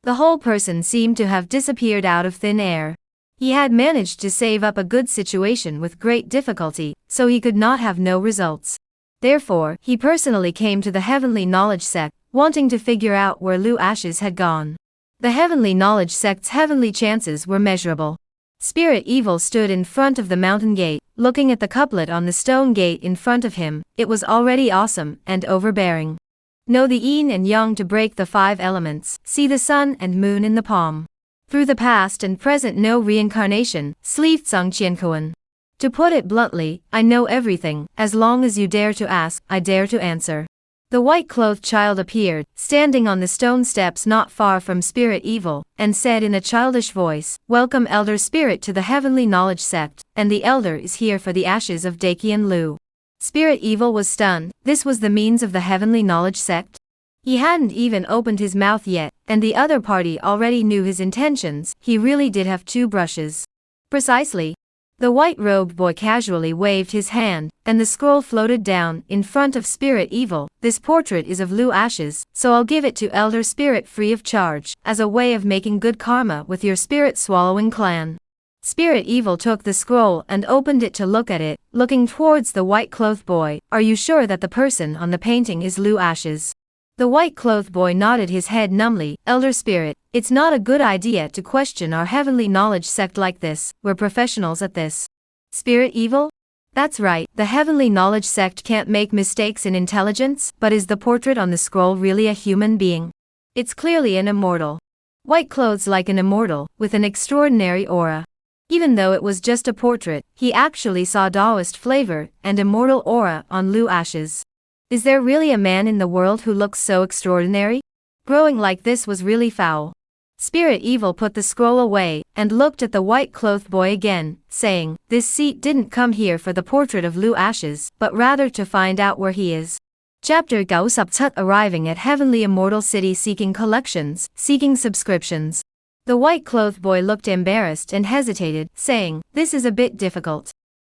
The whole person seemed to have disappeared out of thin air. He had managed to save up a good situation with great difficulty, so he could not have no results. Therefore, he personally came to the Heavenly Knowledge Sect, wanting to figure out where Lu Ashes had gone. The Heavenly Knowledge Sect's heavenly chances were measurable. Spirit Evil stood in front of the mountain gate, looking at the couplet on the stone gate in front of him. It was already awesome and overbearing. Know the yin and yang to break the 5 elements, see the sun and moon in the palm. Through the past and present no reincarnation, Sleeved Sung Qiankuan. To put it bluntly, I know everything, as long as you dare to ask, I dare to answer. The white-clothed child appeared, standing on the stone steps not far from Spirit Evil, and said in a childish voice, Welcome Elder Spirit to the Heavenly Knowledge Sect, and the Elder is here for the ashes of Dakian Lu. Spirit Evil was stunned. This was the means of the Heavenly Knowledge Sect? He hadn't even opened his mouth yet, and the other party already knew his intentions. He really did have 2 brushes. Precisely. The white-robed boy casually waved his hand, and the scroll floated down in front of Spirit Evil. This portrait is of Lu Ashes, so I'll give it to Elder Spirit free of charge, as a way of making good karma with your spirit-swallowing clan. Spirit Evil took the scroll and opened it to look at it, looking towards the white-clothed boy. Are you sure that the person on the painting is Lu Ashes? The white-clothed boy nodded his head numbly. Elder Spirit, it's not a good idea to question our Heavenly Knowledge Sect like this. We're professionals at this. Spirit Evil? That's right, the Heavenly Knowledge Sect can't make mistakes in intelligence, but is the portrait on the scroll really a human being? It's clearly an immortal. White clothes like an immortal, with an extraordinary aura. Even though it was just a portrait, he actually saw Taoist flavor and immortal aura on Lu Ashes. Is there really a man in the world who looks so extraordinary? Growing like this was really foul. Spirit Evil put the scroll away, and looked at the white-clothed boy again, saying, This seat didn't come here for the portrait of Lu Ashes, but rather to find out where he is. Chapter 97 Arriving at Heavenly Immortal City seeking collections, seeking subscriptions. The white-clothed boy looked embarrassed and hesitated, saying, This is a bit difficult.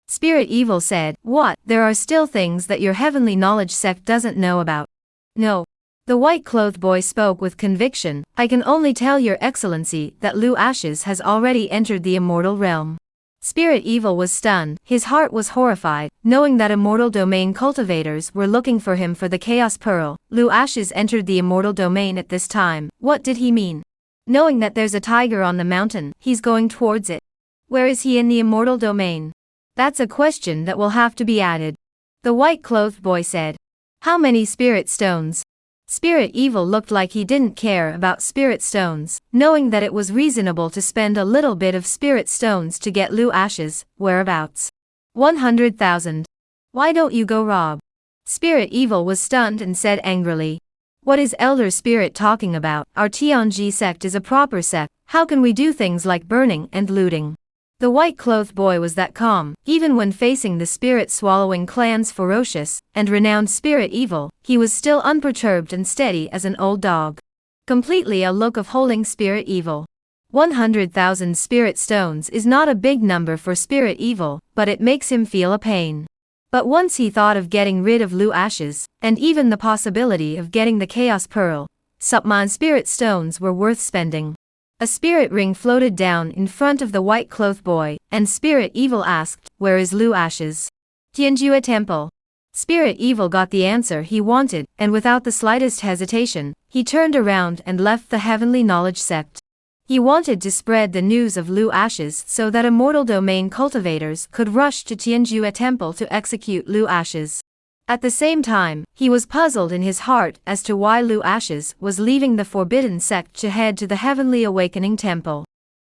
Spirit Evil said, What? There are still things that your Heavenly Knowledge Sect doesn't know about. No. The white-clothed boy spoke with conviction. I can only tell your excellency that Lu Ashes has already entered the immortal realm. Spirit Evil was stunned. His heart was horrified, knowing that immortal domain cultivators were looking for him for the Chaos Pearl. Lu Ashes entered the immortal domain at this time. What did he mean? Knowing that there's a tiger on the mountain, he's going towards it. Where is he in the immortal domain? That's a question that will have to be added. The white-clothed boy said. How many spirit stones? Spirit Evil looked like he didn't care about spirit stones, knowing that it was reasonable to spend a little bit of spirit stones to get Lu Ashes. Whereabouts? 100,000. Why don't you go rob? Spirit Evil was stunned and said angrily. What is Elder Spirit talking about? Our Tianji sect is a proper sect. How can we do things like burning and looting? The white-clothed boy was that calm, even when facing the spirit-swallowing clan's ferocious and renowned spirit evil, he was still unperturbed and steady as an old dog. Completely a look of holding spirit evil. 100,000 spirit stones is not a big number for spirit evil, but it makes him feel a pain. But once he thought of getting rid of Lu Ashes, and even the possibility of getting the Chaos Pearl, Supman spirit stones were worth spending. A spirit ring floated down in front of the white-clothed boy, and Spirit Evil asked, "Where is Lu Ashes?" "Tianjua Temple." Spirit Evil got the answer he wanted, and without the slightest hesitation, he turned around and left the Heavenly Knowledge Sect. He wanted to spread the news of Lu Ashes so that immortal domain cultivators could rush to Tianjua Temple to execute Lu Ashes. At the same time, he was puzzled in his heart as to why Lu Ashes was leaving the Forbidden Sect to head to the Heavenly Awakening Temple.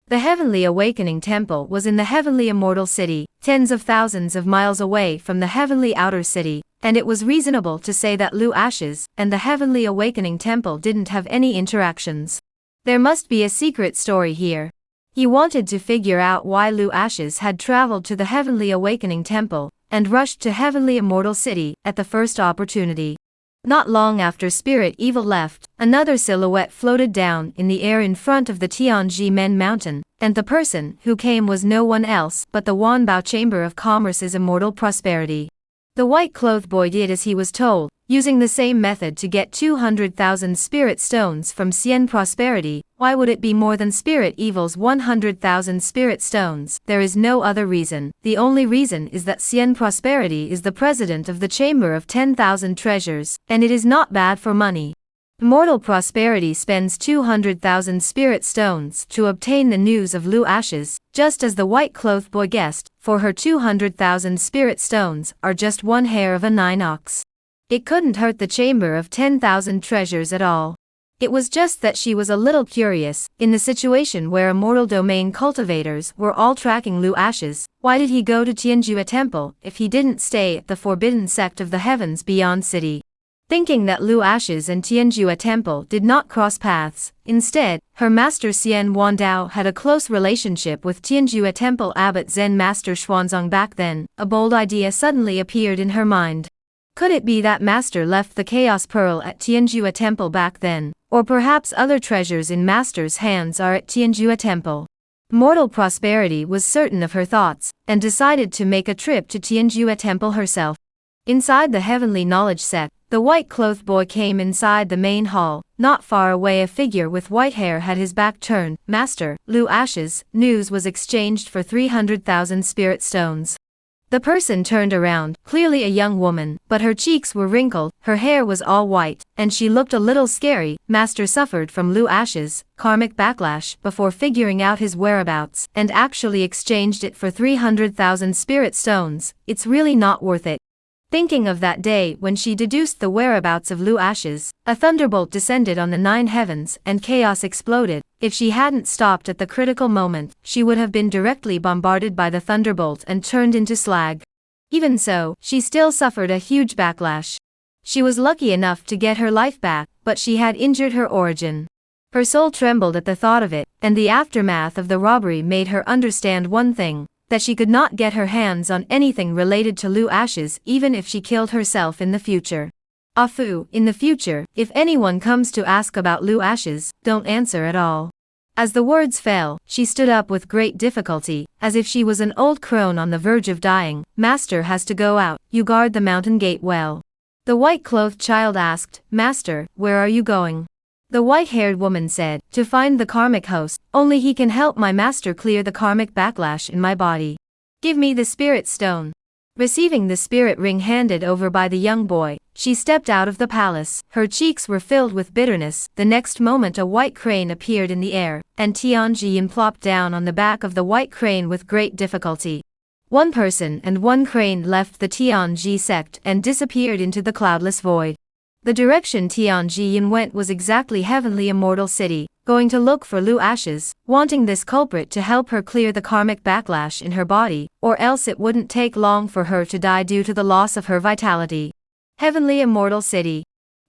The Heavenly Awakening Temple was in the Heavenly Immortal City, tens of thousands of miles away from the Heavenly Outer City, and it was reasonable to say that Lu Ashes and the Heavenly Awakening Temple didn't have any interactions. There must be a secret story here. He wanted to figure out why Lu Ashes had traveled to the Heavenly Awakening Temple and rushed to Heavenly Immortal City at the first opportunity. Not long after Spirit Evil left, another silhouette floated down in the air in front of the Tianji Men Mountain, and the person who came was no one else but the Wanbao Chamber of Commerce's Immortal Prosperity. The white-clothed boy did as he was told, using the same method to get 200,000 spirit stones from Xian Prosperity. Why would it be more than Spirit Evil's 100,000 spirit stones? There is no other reason. The only reason is that Xian Prosperity is the president of the Chamber of 10,000 Treasures, and it is not bad for money. Immortal Prosperity spends 200,000 spirit stones to obtain the news of Lu Ashes, just as the white-clothed boy guessed, for her 200,000 spirit stones are just one hair of a 9-ox. It couldn't hurt the Chamber of 10,000 Treasures at all. It was just that she was a little curious, in the situation where immortal domain cultivators were all tracking Lu Ashes, why did he go to Tianjua Temple if he didn't stay at the Forbidden Sect of the Heavens Beyond City? Thinking that Lu Ashes and Tianjua Temple did not cross paths, instead, her master Xian Wandao had a close relationship with Tianjua Temple Abbot Zen Master Xuanzong back then. A bold idea suddenly appeared in her mind. Could it be that Master left the Chaos Pearl at Tianjua Temple back then, or perhaps other treasures in Master's hands are at Tianjua Temple? Immortal Prosperity was certain of her thoughts, and decided to make a trip to Tianjua Temple herself. Inside the Heavenly Knowledge Sect, the white-clothed boy came inside the main hall. Not far away a figure with white hair had his back turned. "Master, Lu Ashes' news was exchanged for 300,000 spirit stones." The person turned around, clearly a young woman, but her cheeks were wrinkled, her hair was all white, and she looked a little scary. Master suffered from Lu Ashes' karmic backlash before figuring out his whereabouts, and actually exchanged it for 300,000 spirit stones. It's really not worth it. Thinking of that day when she deduced the whereabouts of Lu Ashes, a thunderbolt descended on the 9 heavens and chaos exploded. If she hadn't stopped at the critical moment, she would have been directly bombarded by the thunderbolt and turned into slag. Even so, she still suffered a huge backlash. She was lucky enough to get her life back, but she had injured her origin. Her soul trembled at the thought of it, and the aftermath of the robbery made her understand one thing, that she could not get her hands on anything related to Lu Ashes even if she killed herself in the future. Afu, in the future, if anyone comes to ask about Lu Ashes, don't answer at all. As the words fell, she stood up with great difficulty, as if she was an old crone on the verge of dying. "Master has to go out, you guard the mountain gate well." The white-clothed child asked, "Master, where are you going?" The white-haired woman said, "To find the karmic host, only he can help my master clear the karmic backlash in my body. Give me the spirit stone." Receiving the spirit ring handed over by the young boy, she stepped out of the palace. Her cheeks were filled with bitterness. The next moment a white crane appeared in the air, and Tianjin plopped down on the back of the white crane with great difficulty. One person and one crane left the Tianji sect and disappeared into the cloudless void. The direction Tianjin went was exactly Heavenly Immortal City, going to look for Lu Ashes, wanting this culprit to help her clear the karmic backlash in her body, or else it wouldn't take long for her to die due to the loss of her vitality. Heavenly Immortal City.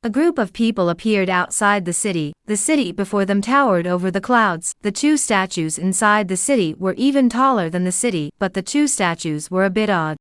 A group of people appeared outside the city. The city before them towered over the clouds. The two statues inside the city were even taller than the city, but the two statues were a bit odd.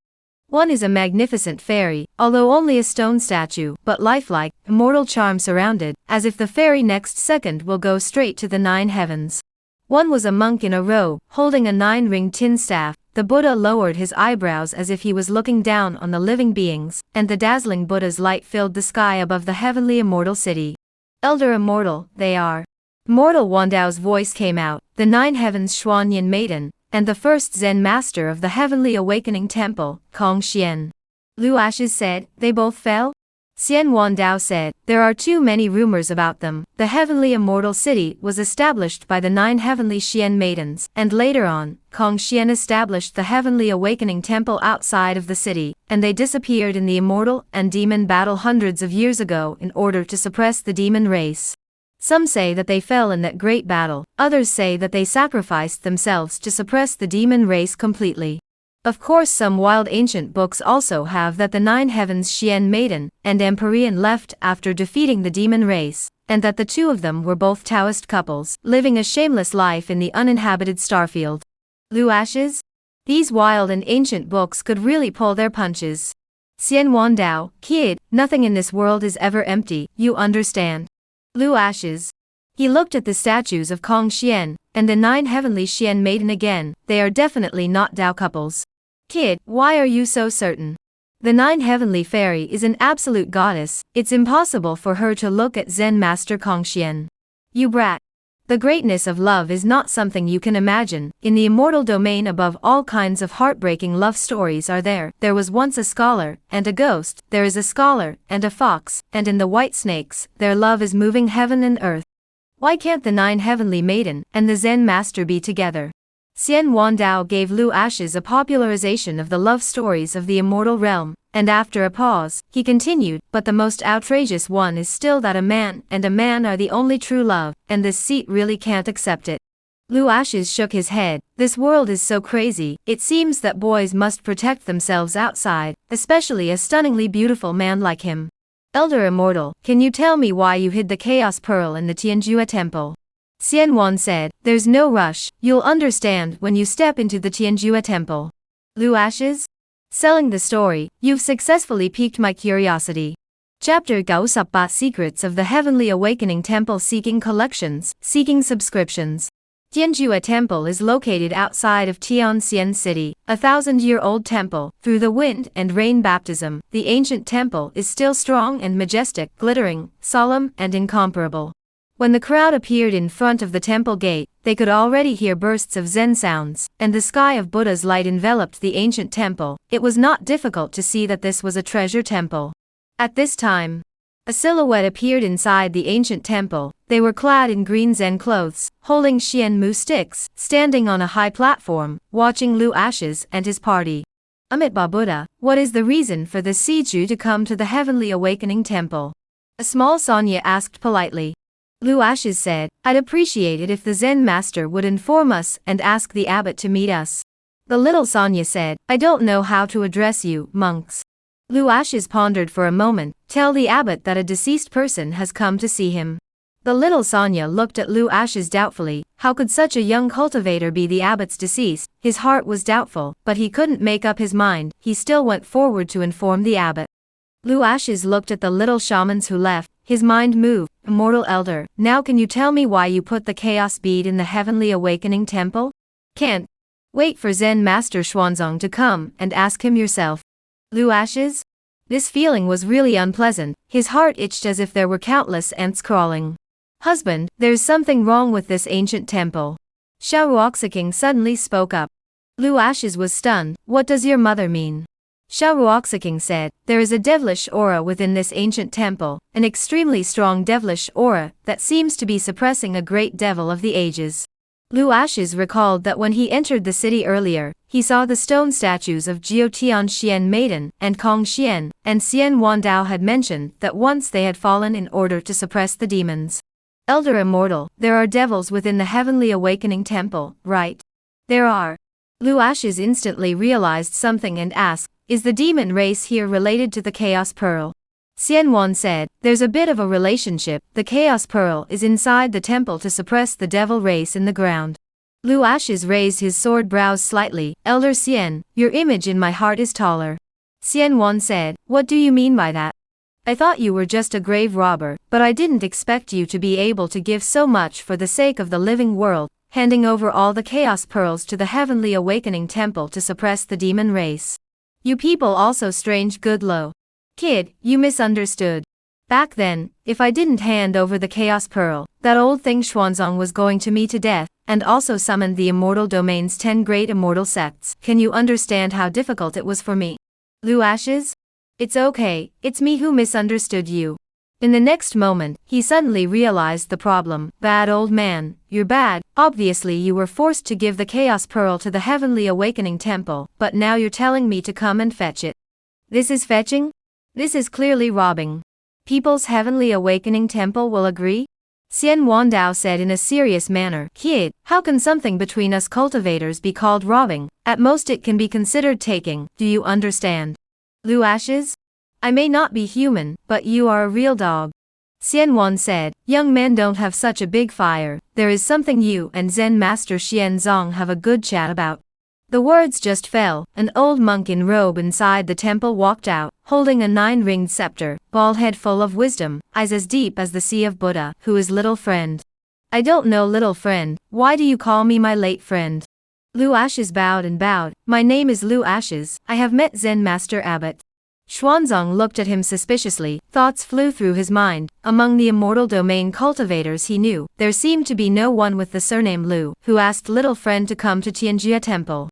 One is a magnificent fairy, although only a stone statue, but lifelike, immortal charm surrounded, as if the fairy next second will go straight to the 9 heavens. One was a monk in a robe, holding a 9-ringed tin staff. The Buddha lowered his eyebrows as if he was looking down on the living beings, and the dazzling Buddha's light filled the sky above the heavenly immortal city. Elder immortal, they are. Immortal Wandao's voice came out, the 9 heavens Xuanyan maiden, and the first Zen master of the heavenly awakening temple, Kong Xian. Lu Ashes said, they both fell? Xian Wandao said, there are too many rumors about them. The heavenly immortal city was established by the 9 heavenly Xian maidens, and later on, Kong Xian established the heavenly awakening temple outside of the city, and they disappeared in the immortal and demon battle hundreds of years ago in order to suppress the demon race. Some say that they fell in that great battle, others say that they sacrificed themselves to suppress the demon race completely. Of course, some wild ancient books also have that the 9 heavens Xian maiden and Empyrean left after defeating the demon race, and that the two of them were both Taoist couples, living a shameless life in the uninhabited starfield. Lu Ashes? These wild and ancient books could really pull their punches. Xian Wandao, kid, nothing in this world is ever empty, you understand. Lu Ashes. He looked at the statues of Kong Xian and the 9 heavenly Xian maiden again. They are definitely not Dao couples. Kid, why are you so certain? The 9 heavenly fairy is an absolute goddess. It's impossible for her to look at Zen master Kong Xian. You brat. The greatness of love is not something you can imagine. In the immortal domain above, all kinds of heartbreaking love stories are there. There was once a scholar and a ghost. There is a scholar and a fox, and in the white snakes, their love is moving heaven and earth. Why can't the 9 heavenly maiden and the Zen master be together? Xian Wandao gave Lu Ashes a popularization of the love stories of the immortal realm, and after a pause, he continued, but the most outrageous one is still that a man and a man are the only true love, and this seat really can't accept it. Lu Ashes shook his head. This world is so crazy. It seems that boys must protect themselves outside, especially a stunningly beautiful man like him. Elder Immortal, can you tell me why you hid the Chaos Pearl in the Tianjua Temple? Xian Wan said, there's no rush, you'll understand when you step into the Tianjua Temple. Lu Ashes? Selling the story, you've successfully piqued my curiosity. Chapter 98 Secrets of the Heavenly Awakening Temple. Seeking collections, seeking subscriptions. Tianjua Temple is located outside of Tianxian City, a 1,000-year-old temple. Through the wind and rain baptism, the ancient temple is still strong and majestic, glittering, solemn, and incomparable. When the crowd appeared in front of the temple gate, they could already hear bursts of Zen sounds, and the sky of Buddha's light enveloped the ancient temple. It was not difficult to see that this was a treasure temple. At this time, a silhouette appeared inside the ancient temple. They were clad in green Zen clothes, holding Xianmu sticks, standing on a high platform, watching Lu Ashes and his party. Amitabha Buddha, what is the reason for the Siju to come to the Heavenly Awakening Temple? A small Sanya asked politely. Lu Ashes said, I'd appreciate it if the Zen master would inform us and ask the abbot to meet us. The little Sanya said, I don't know how to address you, monks. Lu Ashes pondered for a moment. Tell the abbot that a deceased person has come to see him. The little Sanya looked at Lu Ashes doubtfully. How could such a young cultivator be the abbot's deceased? His heart was doubtful, but he couldn't make up his mind. He still went forward to inform the abbot. Lu Ashes looked at the little shamans who left. His mind moved. Immortal Elder, now can you tell me why you put the chaos bead in the Heavenly Awakening Temple? Can't. Wait for Zen Master Xuanzong to come and ask him yourself. Lu Ashes? This feeling was really unpleasant. His heart itched as if there were countless ants crawling. Husband, there's something wrong with this ancient temple. Xiao Ruoxiking suddenly spoke up. Lu Ashes was stunned. What does your mother mean? Xiao Ruoxiking said, there is a devilish aura within this ancient temple, an extremely strong devilish aura that seems to be suppressing a great devil of the ages. Lu Ashes recalled that when he entered the city earlier, he saw the stone statues of Jiao Tianxian Maiden and Kong Xian, and Xian Wandao had mentioned that once they had fallen in order to suppress the demons. Elder Immortal, there are devils within the Heavenly Awakening Temple, right? There are. Lu Ashes instantly realized something and asked, is the demon race here related to the Chaos Pearl? Xianwan said, there's a bit of a relationship. The Chaos Pearl is inside the temple to suppress the devil race in the ground. Lu Ashes raised his sword brows slightly. Elder Xian, your image in my heart is taller. Xianwan said, what do you mean by that? I thought you were just a grave robber, but I didn't expect you to be able to give so much for the sake of the living world, handing over all the Chaos Pearls to the Heavenly Awakening Temple to suppress the demon race. You people also strange good low. Kid, you misunderstood. Back then, if I didn't hand over the Chaos Pearl, that old thing Xuanzong was going to me to death, and also summoned the immortal domain's 10 great immortal sects. Can you understand how difficult it was for me? Lu Ashes? It's okay, it's me who misunderstood you. In the next moment, he suddenly realized the problem. Bad old man, you're bad. Obviously you were forced to give the Chaos Pearl to the Heavenly Awakening Temple, but now you're telling me to come and fetch it. This is fetching? This is clearly robbing. People's Heavenly Awakening Temple will agree? Xian Wandao said in a serious manner, kid, how can something between us cultivators be called robbing? At most it can be considered taking, do you understand? Lu Ashes? I may not be human, but you are a real dog. Xianwan said, young men don't have such a big fire, there is something you and Zen Master Xianzong have a good chat about. The words just fell. An old monk in robe inside the temple walked out, holding a 9-ringed scepter, bald head full of wisdom, eyes as deep as the sea of Buddha. Who is little friend? I don't know little friend, why do you call me my late friend? Lu Ashes bowed and bowed, my name is Lu Ashes, I have met Zen Master Abbot. Xuanzong looked at him suspiciously, thoughts flew through his mind. Among the immortal domain cultivators he knew, there seemed to be no one with the surname Lu, who asked little friend to come to Tianjia Temple.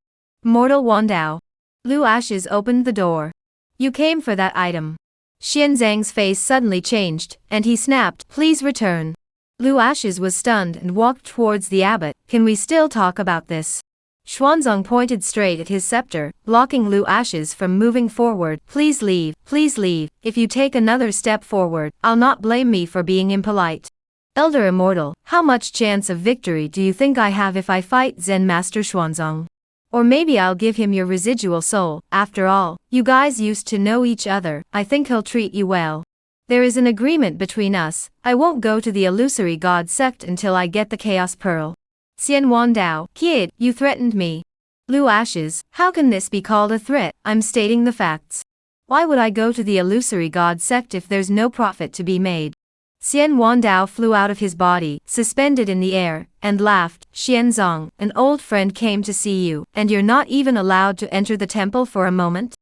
Mortal Wandao. Lu Ashes opened the door. You came for that item. Xianzang's face suddenly changed, and he snapped, please return. Lu Ashes was stunned and walked towards the abbot. Can we still talk about this? Xuanzong pointed straight at his scepter, blocking Lu Ashes from moving forward. Please leave, please leave. If you take another step forward, I'll not blame me for being impolite. Elder Immortal, how much chance of victory do you think I have if I fight Zen Master Xuanzong? Or maybe I'll give him your residual soul. After all, you guys used to know each other, I think he'll treat you well. There is an agreement between us, I won't go to the illusory god sect until I get the Chaos Pearl. Xian Wandao, kid, you threatened me. Lu Ashes, how can this be called a threat? I'm stating the facts. Why would I go to the illusory god sect if there's no profit to be made? Xian Wandao flew out of his body, suspended in the air, and laughed. Xianzong, an old friend came to see you, and you're not even allowed to enter the temple for a moment?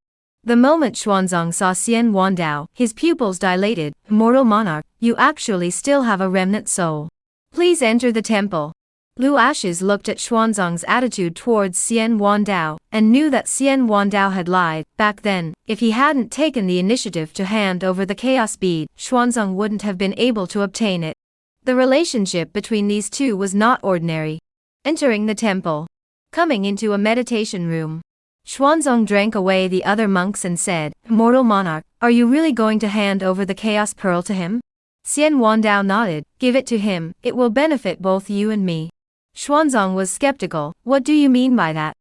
The moment Xuanzong saw Xian Wandao, his pupils dilated. Immortal monarch, you actually still have a remnant soul. Please enter the temple. Lu Ashes looked at Xuanzong's attitude towards Xian Wandao, and knew that Xian Wandao had lied. Back then, if he hadn't taken the initiative to hand over the Chaos Bead, Xuanzong wouldn't have been able to obtain it. The relationship between these two was not ordinary. Entering the temple. Coming into a meditation room. Xuanzong drank away the other monks and said, Immortal monarch, are you really going to hand over the Chaos Pearl to him? Xian Wandao nodded, give it to him, it will benefit both you and me. Xuanzong was skeptical, what do you mean by that?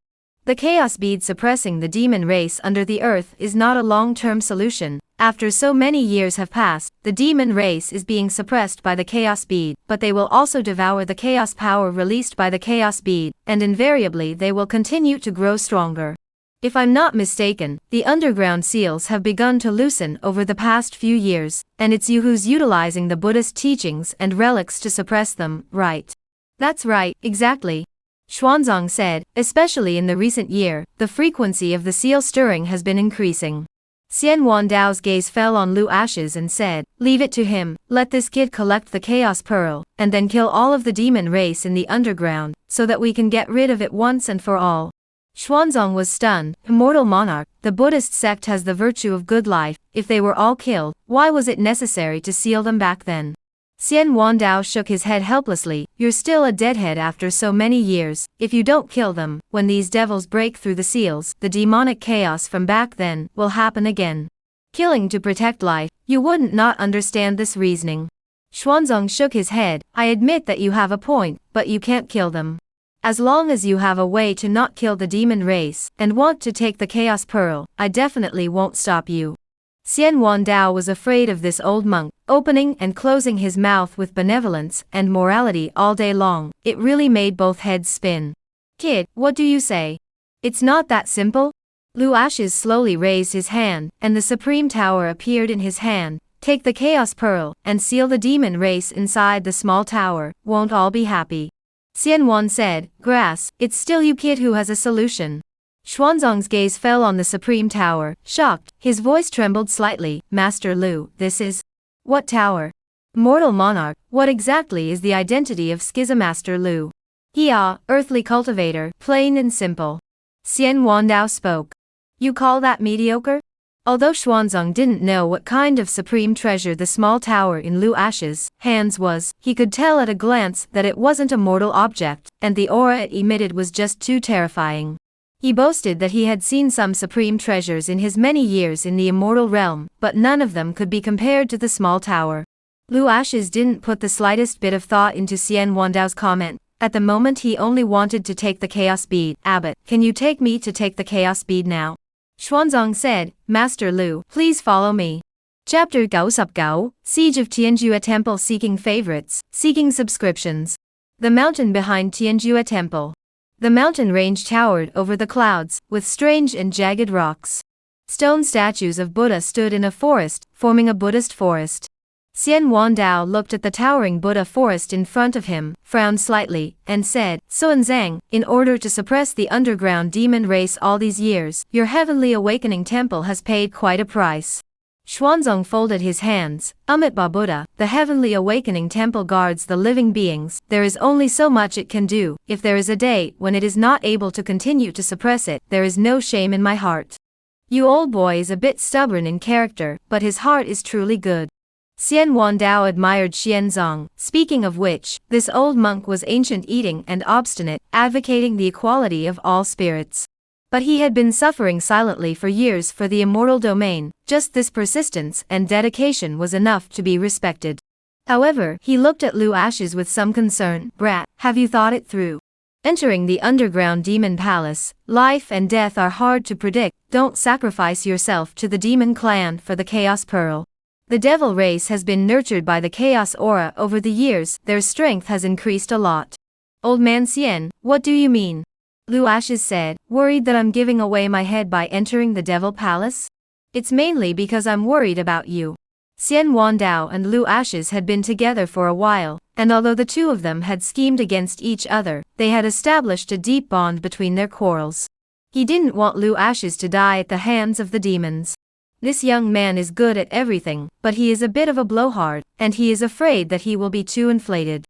The Chaos Bead suppressing the demon race under the earth is not a long-term solution. After so many years have passed, the demon race is being suppressed by the Chaos Bead, but they will also devour the chaos power released by the Chaos Bead, and invariably they will continue to grow stronger. If I'm not mistaken, the underground seals have begun to loosen over the past few years, and it's you who's utilizing the Buddhist teachings and relics to suppress them, right? That's right, exactly. Xuanzong said, especially in the recent year, the frequency of the seal stirring has been increasing. Xian Wandao's gaze fell on Lu Ashes and said, leave it to him, let this kid collect the Chaos Pearl, and then kill all of the demon race in the underground, so that we can get rid of it once and for all. Xuanzong was stunned. Immortal monarch, the Buddhist sect has the virtue of good life. If they were all killed, why was it necessary to seal them back then? Xian Wandao shook his head helplessly. You're still a deadhead after so many years. If you don't kill them, when these devils break through the seals, the demonic chaos from back then will happen again. Killing to protect life, you wouldn't not understand this reasoning. Xuanzong shook his head. I admit that you have a point, but you can't kill them. As long as you have a way to not kill the demon race, and want to take the Chaos Pearl, I definitely won't stop you. Xian Wandao was afraid of this old monk, opening and closing his mouth with benevolence and morality all day long. It really made both heads spin. Kid, what do you say? It's not that simple? Lu Ashes slowly raised his hand, and the supreme tower appeared in his hand. Take the chaos pearl, and seal the demon race inside the small tower, won't all be happy? Xian Wan said, grass, it's still you kid who has a solution. Xuanzang's gaze fell on the supreme tower, shocked, his voice trembled slightly, Master Lu, this is… What tower? Mortal monarch, what exactly is the identity of Schismaster Lu? Earthly cultivator, plain and simple. Xian Wandao spoke. You call that mediocre? Although Xuanzang didn't know what kind of supreme treasure the small tower in Lu Ashes' hands was, he could tell at a glance that it wasn't a mortal object, and the aura it emitted was just too terrifying. He boasted that he had seen some supreme treasures in his many years in the immortal realm, but none of them could be compared to the small tower. Lu Ashes didn't put the slightest bit of thought into Xian Wandao's comment. At the moment he only wanted to take the chaos bead. Abbot, can you take me to take the chaos bead now? Xuanzang said, Master Lu, please follow me. Chapter 99, Siege of Tianjue Temple. Seeking favorites, seeking subscriptions. The mountain behind Tianjue Temple. The mountain range towered over the clouds, with strange and jagged rocks. Stone statues of Buddha stood in a forest, forming a Buddhist forest. Xian Wandao looked at the towering Buddha forest in front of him, frowned slightly, and said, Xuanzang, in order to suppress the underground demon race all these years, your heavenly awakening temple has paid quite a price. Xuanzang folded his hands. Amitabha Buddha, the heavenly awakening temple guards the living beings. There is only so much it can do. If there is a day when it is not able to continue to suppress it, there is no shame in my heart. You old boy is a bit stubborn in character, but his heart is truly good. Xian Wandao admired Xuanzang. Speaking of which, this old monk was ancient eating and obstinate, advocating the equality of all spirits. But he had been suffering silently for years for the immortal domain. Just this persistence and dedication was enough to be respected. However, he looked at Lu Ashes with some concern. Brat, have you thought it through? Entering the underground demon palace, life and death are hard to predict. Don't sacrifice yourself to the demon clan for the chaos pearl. The devil race has been nurtured by the chaos aura over the years. Their strength has increased a lot. Old man Xian, what do you mean? Lu Ashes said, worried that I'm giving away my head by entering the devil palace? It's mainly because I'm worried about you. Xian Wandao and Lu Ashes had been together for a while, and although the two of them had schemed against each other, they had established a deep bond between their quarrels. He didn't want Lu Ashes to die at the hands of the demons. This young man is good at everything, but he is a bit of a blowhard, and he is afraid that he will be too inflated.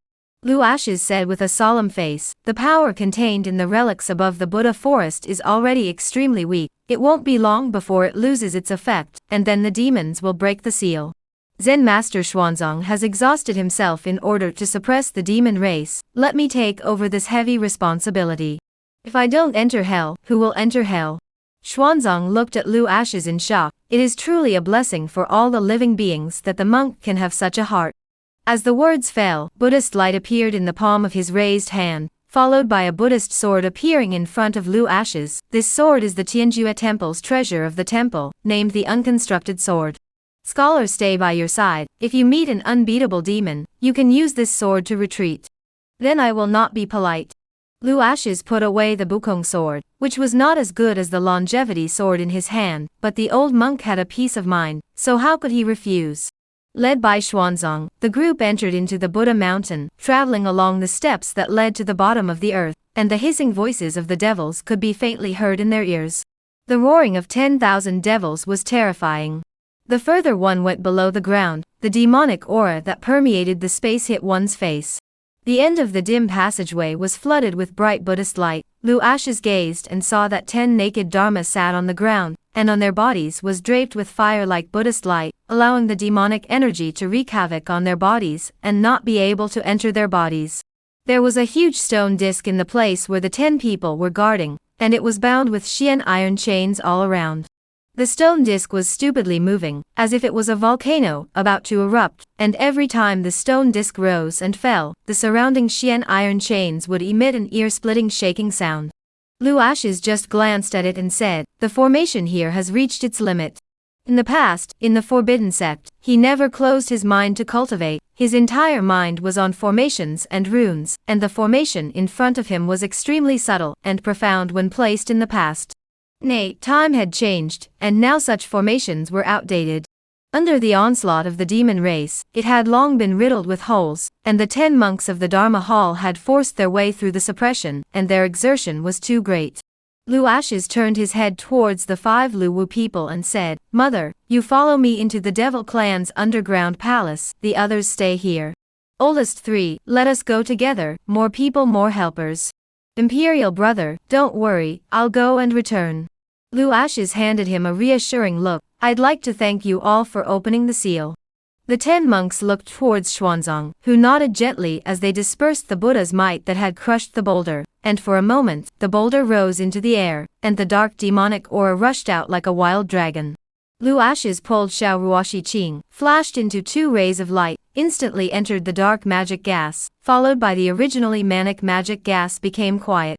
Lu Ashes said with a solemn face, the power contained in the relics above the Buddha forest is already extremely weak. It won't be long before it loses its effect, and then the demons will break the seal. Zen Master Xuanzang has exhausted himself in order to suppress the demon race. Let me take over this heavy responsibility. If I don't enter hell, who will enter hell? Xuanzang looked at Lu Ashes in shock. It is truly a blessing for all the living beings that the monk can have such a heart. As the words fell, Buddhist light appeared in the palm of his raised hand, followed by a Buddhist sword appearing in front of Lu Ashes. This sword is the Tianjue Temple's treasure of the temple, named the Unconstructed Sword. Scholars stay by your side. If you meet an unbeatable demon, you can use this sword to retreat. Then I will not be polite. Lu Ashes put away the Bukong sword, which was not as good as the longevity sword in his hand, but the old monk had a peace of mind, so how could he refuse? Led by Xuanzang, the group entered into the Buddha mountain, traveling along the steps that led to the bottom of the earth, and the hissing voices of the devils could be faintly heard in their ears. The roaring of 10,000 devils was terrifying. The further one went below the ground, the demonic aura that permeated the space hit one's face. The end of the dim passageway was flooded with bright Buddhist light. Lu Ashes gazed and saw that 10 naked Dharma sat on the ground, and on their bodies was draped with fire like Buddhist light, allowing the demonic energy to wreak havoc on their bodies and not be able to enter their bodies. There was a huge stone disc in the place where the 10 people were guarding, and it was bound with Xian iron chains all around. The stone disc was stupidly moving, as if it was a volcano about to erupt, and every time the stone disc rose and fell, the surrounding Xian iron chains would emit an ear-splitting shaking sound. Lu Ashes just glanced at it and said, the formation here has reached its limit. In the past, in the Forbidden Sect, he never closed his mind to cultivate, his entire mind was on formations and runes, and the formation in front of him was extremely subtle and profound when placed in the past. Nay, time had changed, and now such formations were outdated. Under the onslaught of the demon race, it had long been riddled with holes, and the 10 monks of the Dharma Hall had forced their way through the suppression, and their exertion was too great. Lu Ashes turned his head towards the 5 Luwu people and said, "Mother, you follow me into the Devil Clan's underground palace, the others stay here. Oldest 3, let us go together, more people more helpers. Imperial brother, don't worry, I'll go and return." Lu Ashes handed him a reassuring look. "I'd like to thank you all for opening the seal." The 10 monks looked towards Xuanzang, who nodded gently as they dispersed the Buddha's might that had crushed the boulder, and for a moment, the boulder rose into the air, and the dark demonic aura rushed out like a wild dragon. Lu Ashes pulled Xiao Ruoshi Qing, flashed into 2 rays of light, instantly entered the dark magic gas, followed by the originally manic magic gas became quiet.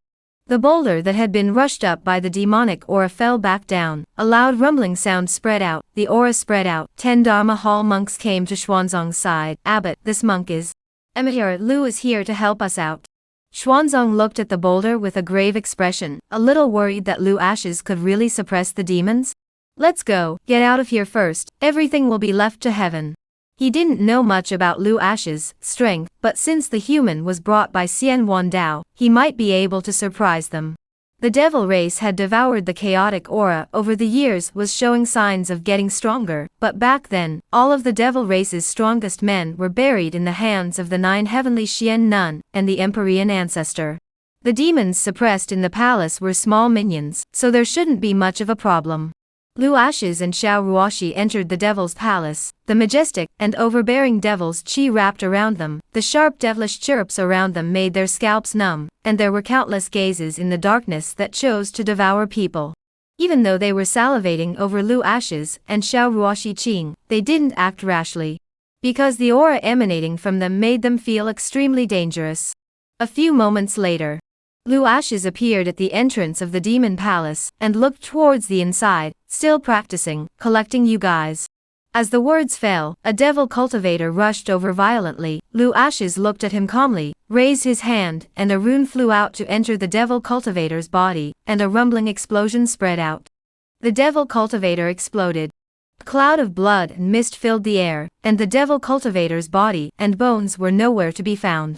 The boulder that had been rushed up by the demonic aura fell back down, a loud rumbling sound spread out, the aura spread out, 10 Dharma Hall monks came to Xuanzang's side. "Abbot, this monk is Amateur, Lu is here to help us out." Xuanzang looked at the boulder with a grave expression, a little worried that Lu Ashes could really suppress the demons. "Let's go, get out of here first, everything will be left to heaven." He didn't know much about Lu Ashes' strength, but since the human was brought by Xian Wandao, he might be able to surprise them. The devil race had devoured the chaotic aura over the years, was showing signs of getting stronger, but back then, all of the devil race's strongest men were buried in the hands of the 9 heavenly Xian Nun, and the Empyrean ancestor. The demons suppressed in the palace were small minions, so there shouldn't be much of a problem. Lu Ashes and Xiao Ruoshi entered the devil's palace, the majestic and overbearing devil's chi wrapped around them, the sharp devilish chirrups around them made their scalps numb, and there were countless gazes in the darkness that chose to devour people. Even though they were salivating over Lu Ashes and Xiao Ruoshi Qing, they didn't act rashly. Because the aura emanating from them made them feel extremely dangerous. A few moments later, Lu Ashes appeared at the entrance of the demon palace, and looked towards the inside, still practicing, "collecting you guys." As the words fell, a devil cultivator rushed over violently. Lu Ashes looked at him calmly, raised his hand, and a rune flew out to enter the devil cultivator's body, and a rumbling explosion spread out. The devil cultivator exploded. A cloud of blood and mist filled the air, and the devil cultivator's body and bones were nowhere to be found.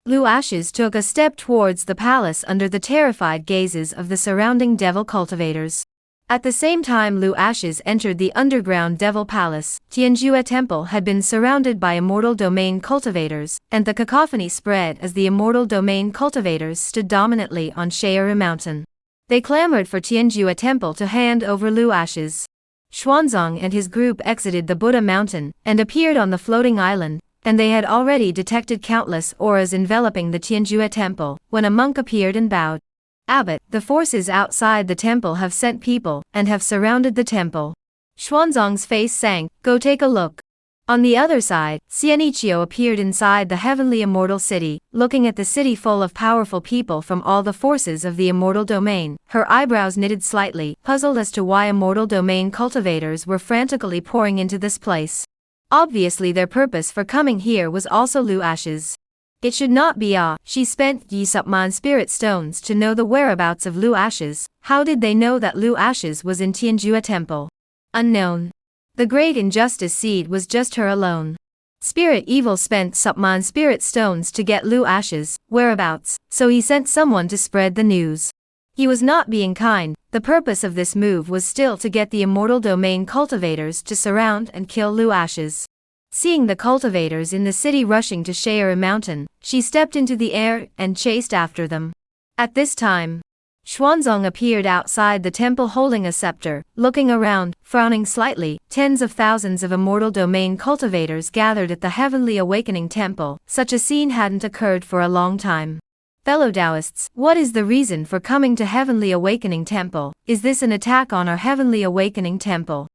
Lu Ashes took a step towards the palace under the terrified gazes of the surrounding devil cultivators. At the same time Lu Ashes entered the underground devil palace, Tianjue Temple had been surrounded by immortal domain cultivators, and the cacophony spread as the immortal domain cultivators stood dominantly on Shayuru Mountain. They clamored for Tianjue Temple to hand over Lu Ashes. Xuanzang and his group exited the Buddha Mountain, and appeared on the floating island, and they had already detected countless auras enveloping the Tianjue Temple, when a monk appeared and bowed. "Abbot, the forces outside the temple have sent people, and have surrounded the temple." Xuanzang's face sank. "Go take a look." On the other side, Xianichio appeared inside the heavenly immortal city, looking at the city full of powerful people from all the forces of the immortal domain, her eyebrows knitted slightly, puzzled as to why immortal domain cultivators were frantically pouring into this place. Obviously their purpose for coming here was also Lu Ashes. It should not be she spent Yi Supman spirit stones to know the whereabouts of Lu Ashes. How did they know that Lu Ashes was in Tianjue Temple? Unknown. The great injustice seed was just her alone. Spirit Evil spent Supman spirit stones to get Lu Ashes' whereabouts, so he sent someone to spread the news. He was not being kind. The purpose of this move was still to get the immortal domain cultivators to surround and kill Lu Ashes. Seeing the cultivators in the city rushing to Shayuru Mountain, she stepped into the air and chased after them. At this time, Xuanzang appeared outside the temple holding a scepter, looking around, frowning slightly. Tens of thousands of immortal domain cultivators gathered at the Heavenly Awakening Temple. Such a scene hadn't occurred for a long time. Fellow Taoists, what is the reason for coming to Heavenly Awakening Temple? Is this an attack on our Heavenly Awakening Temple?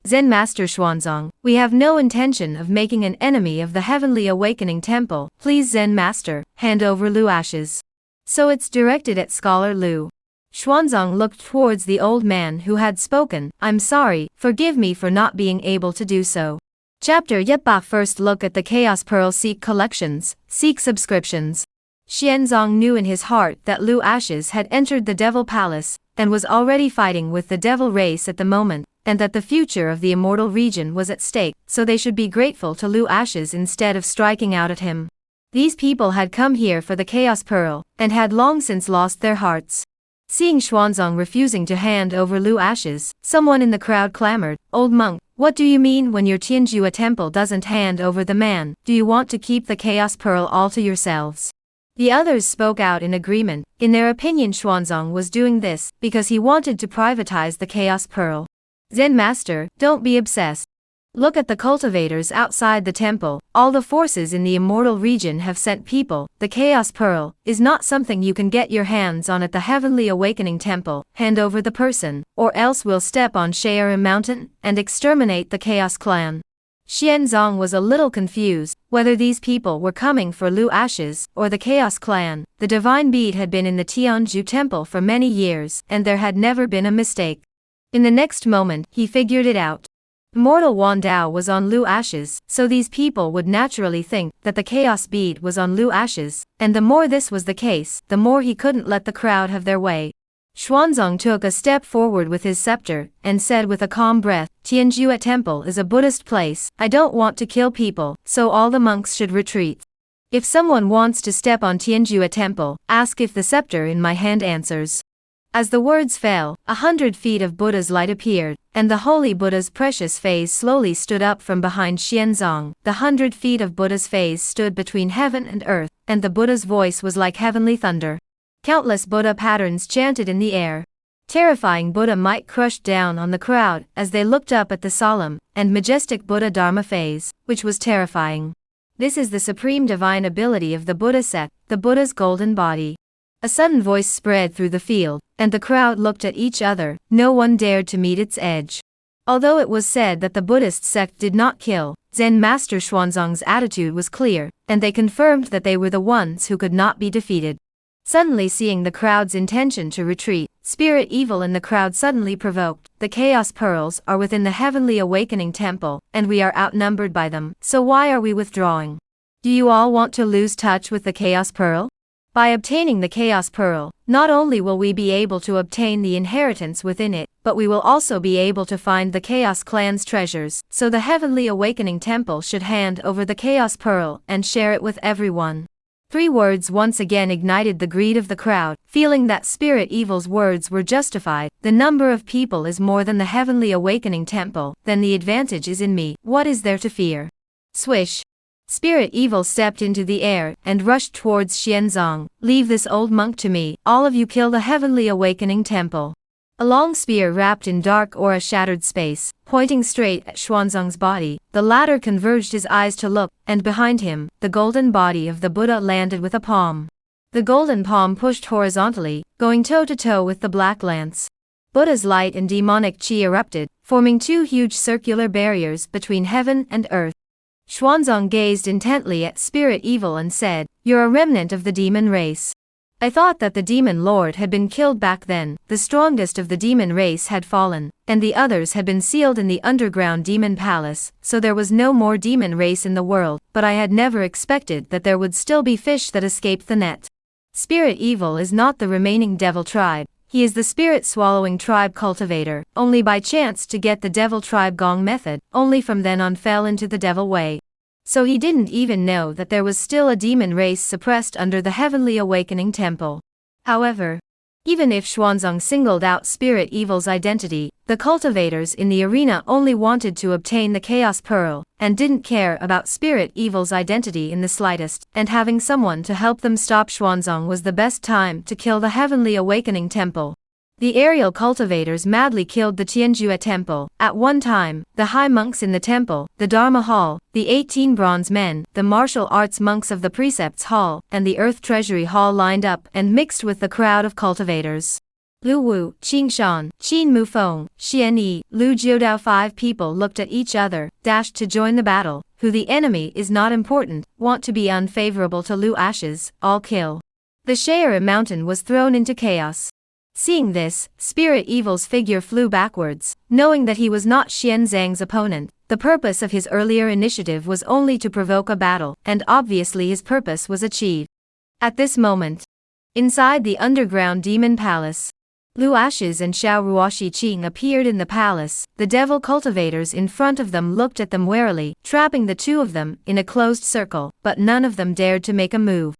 Zen Master Xuanzang, we have no intention of making an enemy of the Heavenly Awakening Temple. Please Zen Master, hand over Lu Ashes. So it's directed at Scholar Lu. Xuanzang looked towards the old man who had spoken. I'm sorry, forgive me for not being able to do so. Chapter Yetbach. First look at the Chaos Pearl Seek collections, seek subscriptions. Xuanzang knew in his heart that Lu Ashes had entered the Devil Palace, and was already fighting with the Devil race at the moment, and that the future of the immortal region was at stake, so they should be grateful to Lu Ashes instead of striking out at him. These people had come here for the Chaos Pearl, and had long since lost their hearts. Seeing Xuanzang refusing to hand over Lu Ashes, someone in the crowd clamored, "Old monk, what do you mean when your Tianjua temple doesn't hand over the man? Do you want to keep the Chaos Pearl all to yourselves?" The others spoke out in agreement. In their opinion, Xuanzang was doing this because he wanted to privatize the Chaos Pearl. Zen Master, don't be obsessed. Look at the cultivators outside the temple. All the forces in the immortal region have sent people. The Chaos Pearl is not something you can get your hands on at the Heavenly Awakening Temple. Hand over the person, or else we'll step on Shayera Mountain and exterminate the Chaos Clan. Xuanzang was a little confused whether these people were coming for Lu Ashes or the Chaos Clan. The divine bead had been in the Tianju temple for many years, and there had never been a mistake. In the next moment, he figured it out. Immortal Wandao was on Lu Ashes, so these people would naturally think that the Chaos Bead was on Lu Ashes, and the more this was the case, the more he couldn't let the crowd have their way. Xuanzang took a step forward with his scepter, and said with a calm breath, "Tianjua Temple is a Buddhist place. I don't want to kill people, so all the monks should retreat. If someone wants to step on Tianjua Temple, ask if the scepter in my hand answers." As the words fell, 100 feet of Buddha's light appeared, and the holy Buddha's precious face slowly stood up from behind Xuanzang. The 100 feet of Buddha's face stood between heaven and earth, and the Buddha's voice was like heavenly thunder. Countless Buddha patterns chanted in the air. Terrifying Buddha might crushed down on the crowd as they looked up at the solemn and majestic Buddha Dharma phase, which was terrifying. This is the supreme divine ability of the Buddha sect, the Buddha's golden body. A sudden voice spread through the field, and the crowd looked at each other. No one dared to meet its edge. Although it was said that the Buddhist sect did not kill, Zen Master Xuanzang's attitude was clear, and they confirmed that they were the ones who could not be defeated. Suddenly seeing the crowd's intention to retreat, spirit evil in the crowd suddenly provoked. "The Chaos Pearls are within the Heavenly Awakening Temple, and we are outnumbered by them, so why are we withdrawing? Do you all want to lose touch with the Chaos Pearl? By obtaining the Chaos Pearl, not only will we be able to obtain the inheritance within it, but we will also be able to find the Chaos Clan's treasures, so the Heavenly Awakening Temple should hand over the Chaos Pearl and share it with everyone." 3 words once again ignited the greed of the crowd. Feeling that Spirit Evil's words were justified, "The number of people is more than the Heavenly Awakening Temple, then the advantage is in me. What is there to fear?" Swish! Spirit Evil stepped into the air and rushed towards Xuanzang. "Leave this old monk to me. All of you kill the Heavenly Awakening Temple." A long spear wrapped in dark aura shattered space, pointing straight at Xuanzang's body. The latter converged his eyes to look, and behind him, the golden body of the Buddha landed with a palm. The golden palm pushed horizontally, going toe-to-toe with the black lance. Buddha's light and demonic chi erupted, forming 2 huge circular barriers between heaven and earth. Xuanzang gazed intently at Spirit Evil and said, "You're a remnant of the demon race. I thought that the demon lord had been killed back then. The strongest of the demon race had fallen, and the others had been sealed in the underground demon palace, so there was no more demon race in the world, but I had never expected that there would still be fish that escaped the net." Spirit Evil is not the remaining devil tribe. He is the spirit-swallowing tribe cultivator, only by chance to get the devil tribe gong method, only from then on fell into the devil way. So he didn't even know that there was still a demon race suppressed under the Heavenly Awakening Temple. However, even if Xuanzang singled out Spirit Evil's identity, the cultivators in the arena only wanted to obtain the Chaos Pearl, and didn't care about Spirit Evil's identity in the slightest, and having someone to help them stop Xuanzang was the best time to kill the Heavenly Awakening Temple. The aerial cultivators madly killed the Tianjua Temple. At one time, the high monks in the temple, the Dharma Hall, the 18 bronze men, the martial arts monks of the Precepts Hall, and the Earth Treasury Hall lined up and mixed with the crowd of cultivators. Lu Wu, Qing Shan, Qin Mufeng, Xian Yi, Lu Jiudao. 5 people looked at each other, dashed to join the battle. Who the enemy is not important, want to be unfavorable to Lu Ashes, all kill. The Shayera Mountain was thrown into chaos. Seeing this, Spirit Evil's figure flew backwards, knowing that he was not Xian Zhang's opponent. The purpose of his earlier initiative was only to provoke a battle, and obviously his purpose was achieved. At this moment, inside the underground demon palace, Lu Ashes and Xiao Ruoxi Qing appeared in the palace. The devil cultivators in front of them looked at them warily, trapping the two of them in a closed circle, but none of them dared to make a move.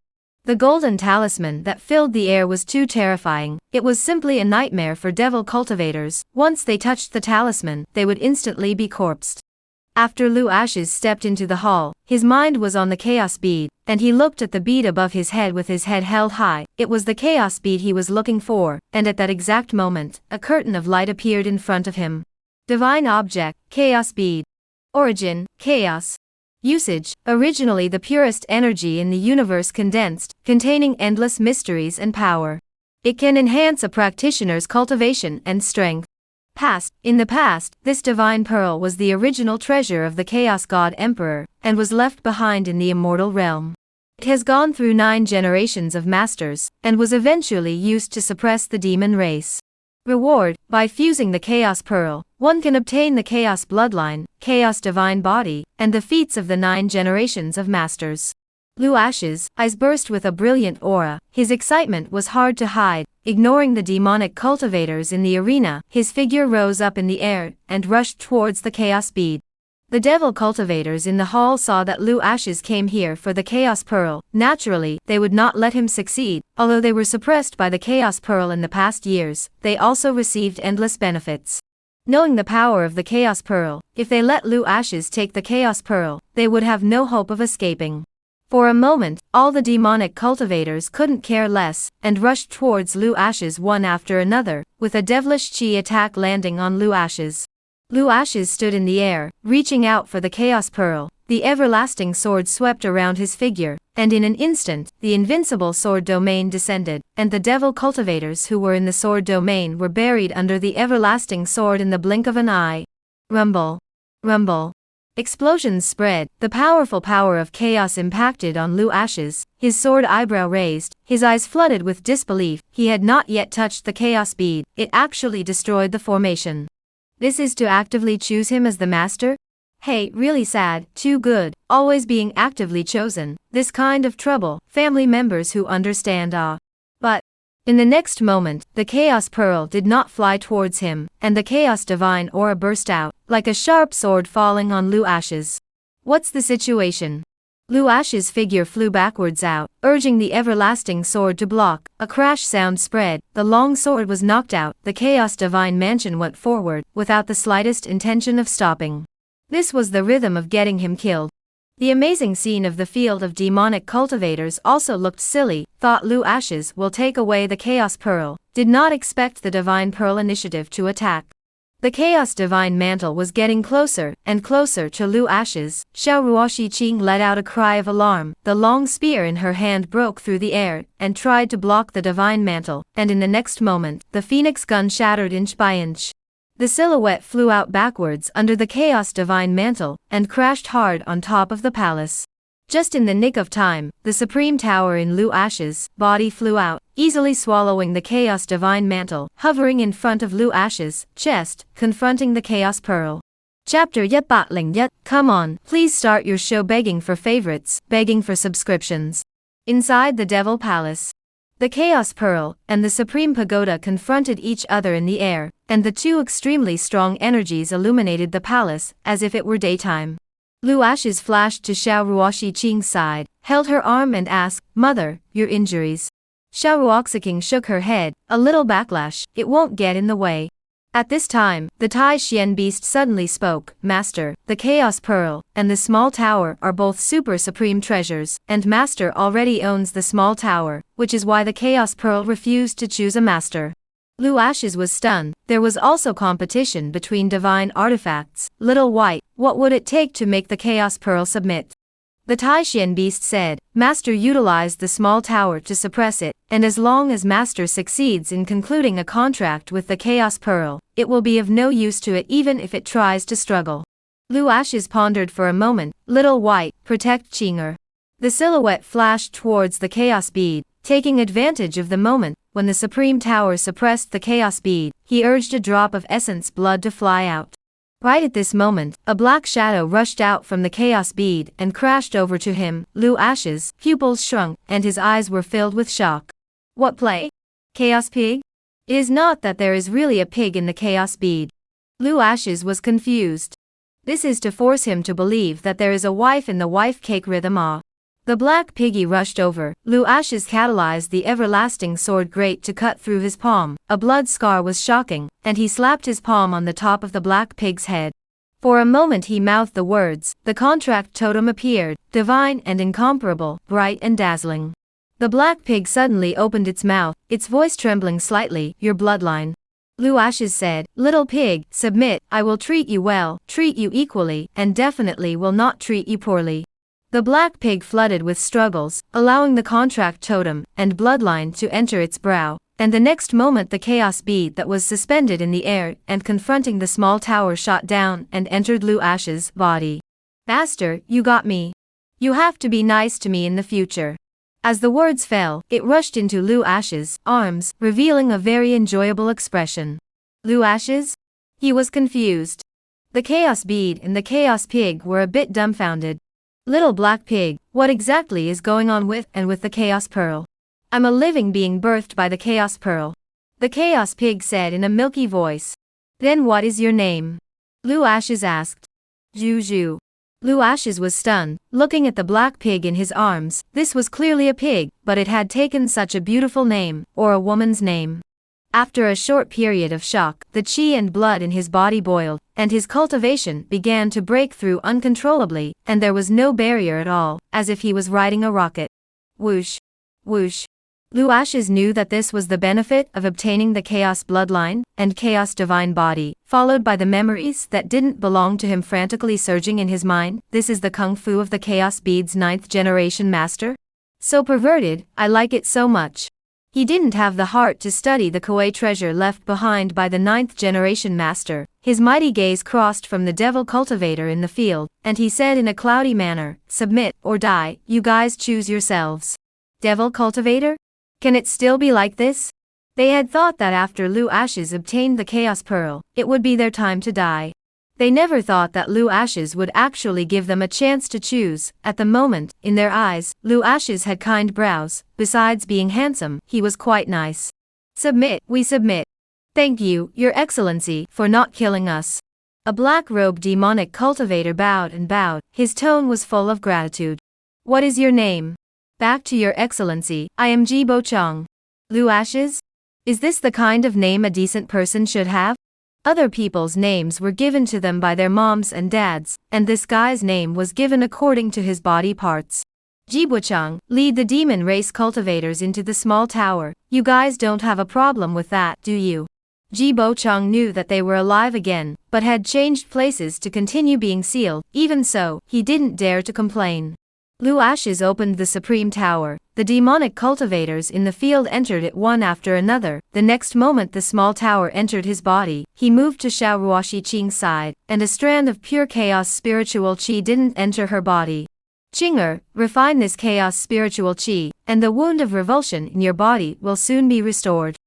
The golden talisman that filled the air was too terrifying. It was simply a nightmare for devil cultivators. Once they touched the talisman, they would instantly be corpsed. After Lu Ashes stepped into the hall, his mind was on the chaos bead, and he looked at the bead above his head with his head held high. It was the chaos bead he was looking for, and at that exact moment, a curtain of light appeared in front of him. Divine object, chaos bead. Origin, chaos. Usage, originally the purest energy in the universe condensed, containing endless mysteries and power. It can enhance a practitioner's cultivation and strength. Past, in the past, this divine pearl was the original treasure of the Chaos God Emperor, and was left behind in the immortal realm. It has gone through 9 generations of masters, and was eventually used to suppress the demon race. Reward, by fusing the Chaos Pearl, one can obtain the Chaos Bloodline, Chaos Divine Body, and the feats of the 9 generations of masters. Lu Ashes' eyes burst with a brilliant aura. His excitement was hard to hide. Ignoring the demonic cultivators in the arena, his figure rose up in the air and rushed towards the Chaos Bead. The devil cultivators in the hall saw that Lu Ashes came here for the Chaos Pearl. Naturally, they would not let him succeed. Although they were suppressed by the Chaos Pearl in the past years, they also received endless benefits. Knowing the power of the Chaos Pearl, if they let Lu Ashes take the Chaos Pearl, they would have no hope of escaping. For a moment, all the demonic cultivators couldn't care less, and rushed towards Lu Ashes one after another, with a devilish chi attack landing on Lu Ashes. Lu Ashes stood in the air, reaching out for the Chaos Pearl. The everlasting sword swept around his figure, and in an instant, the invincible sword domain descended, and the devil cultivators who were in the sword domain were buried under the everlasting sword in the blink of an eye. Rumble. Rumble. Explosions spread. The powerful power of chaos impacted on Lu Ashes. His sword eyebrow raised, his eyes flooded with disbelief. He had not yet touched the chaos bead. It actually destroyed the formation. This is to actively choose him as the master? Hey, really sad, too good, always being actively chosen. This kind of trouble, family members who understand But, in the next moment, the Chaos Pearl did not fly towards him, and the Chaos Divine Aura burst out, like a sharp sword falling on Lu Ashes. What's the situation? Lu Ashes' figure flew backwards out, urging the everlasting sword to block. A crash sound spread, the long sword was knocked out, the Chaos Divine Mansion went forward, without the slightest intention of stopping. This was the rhythm of getting him killed. The amazing scene of the field of demonic cultivators also looked silly. Thought Lu Ashes will take away the Chaos Pearl, did not expect the Divine Pearl initiative to attack. The Chaos Divine Mantle was getting closer and closer to Lu Ashes. Xiao Ruoxi Qing let out a cry of alarm. The long spear in her hand broke through the air and tried to block the Divine Mantle, and in the next moment, the Phoenix gun shattered inch by inch. The silhouette flew out backwards under the Chaos Divine Mantle, and crashed hard on top of the palace. Just in the nick of time, the Supreme Tower in Lu Ashes' body flew out, easily swallowing the Chaos Divine Mantle, hovering in front of Lu Ashes' chest, confronting the Chaos Pearl. Chapter 101. Come on, please start your show begging for favorites, begging for subscriptions. Inside the Devil Palace, the Chaos Pearl and the Supreme Pagoda confronted each other in the air, and the two extremely strong energies illuminated the palace, as if it were daytime. Lu Ashes flashed to Xiao Ruoxi Qing's side, held her arm and asked, "Mother, your injuries?" Xiao Ruoxi Qing shook her head, a little backlash, "It won't get in the way." At this time, the Tai Xian beast suddenly spoke, "Master, the Chaos Pearl and the Small Tower are both super supreme treasures, and Master already owns the Small Tower, which is why the Chaos Pearl refused to choose a master." Lu Ashes was stunned. There was also competition between divine artifacts. Little White, what would it take to make the Chaos Pearl submit? The Tai Xian beast said, "Master utilized the Small Tower to suppress it, and as long as Master succeeds in concluding a contract with the Chaos Pearl, it will be of no use to it even if it tries to struggle." Lu Ashes pondered for a moment. Little White, protect Qinger. The silhouette flashed towards the Chaos Bead, taking advantage of the moment when the Supreme Tower suppressed the chaos bead, he urged a drop of essence blood to fly out. Right at this moment, a black shadow rushed out from the chaos bead and crashed over to him. Lu Ash's pupils shrunk, and his eyes were filled with shock. What play? Chaos pig? It is not that there is really a pig in the chaos bead. Lu Ash's was confused. This is to force him to believe that there is a wife in the wife cake rhythm. The black piggy rushed over. Lu Ash's catalyzed the everlasting sword great to cut through his palm. A blood scar was shocking, and he slapped his palm on the top of the black pig's head. For a moment he mouthed the words. The contract totem appeared, divine and incomparable, bright and dazzling. The black pig suddenly opened its mouth, its voice trembling slightly. Your bloodline. Lu Ash's said, little pig, submit, I will treat you well, treat you equally, and definitely will not treat you poorly. The black pig flooded with struggles, allowing the contract totem and bloodline to enter its brow, and the next moment the chaos bead that was suspended in the air and confronting the small tower shot down and entered Lu Ash's body. Master, you got me. You have to be nice to me in the future. As the words fell, it rushed into Lu Ash's arms, revealing a very enjoyable expression. Lu Ash's? He was confused. The chaos bead and the chaos pig were a bit dumbfounded. Little black pig, what exactly is going on with the chaos pearl? I'm a living being birthed by the chaos pearl. The chaos pig said in a milky voice. Then what is your name? Lu Ash's asked. Juju. Lu Ash's was stunned, looking at the black pig in his arms. This was clearly a pig, but it had taken such a beautiful name, or a woman's name. After a short period of shock, the chi and blood in his body boiled, and his cultivation began to break through uncontrollably, and there was no barrier at all, as if he was riding a rocket. Whoosh. Whoosh. Lu Ash's knew that this was the benefit of obtaining the chaos bloodline and chaos divine body, followed by the memories that didn't belong to him frantically surging in his mind. This is the kung fu of the chaos bead's 9th generation master? So perverted, I like it so much. He didn't have the heart to study the Kuei treasure left behind by the 9th generation master. His mighty gaze crossed from the devil cultivator in the field, and he said in a cloudy manner, submit or die, you guys choose yourselves. Devil cultivator? Can it still be like this? They had thought that after Lu Ash's obtained the chaos pearl, it would be their time to die. They never thought that Lu Ash's would actually give them a chance to choose. At the moment, in their eyes, Lu Ash's had kind brows. Besides being handsome, he was quite nice. Submit, we submit. Thank you, Your Excellency, for not killing us. A black-robed demonic cultivator bowed and bowed. His tone was full of gratitude. What is your name? Back to Your Excellency, I am Jibo Chong. Lu Ash's? Is this the kind of name a decent person should have? Other people's names were given to them by their moms and dads, and this guy's name was given according to his body parts. Jibuchang, lead the demon race cultivators into the small tower. You guys don't have a problem with that, do you? Jibuchang knew that they were alive again, but had changed places to continue being sealed. Even so, he didn't dare to complain. Lu Ash's opened the supreme tower. The demonic cultivators in the field entered it one after another. The next moment the small tower entered his body. He moved to Xiaoruoshi Qing's side, and a strand of pure chaos spiritual qi didn't enter her body. Qinger, refine this chaos spiritual qi, and the wound of revulsion in your body will soon be restored.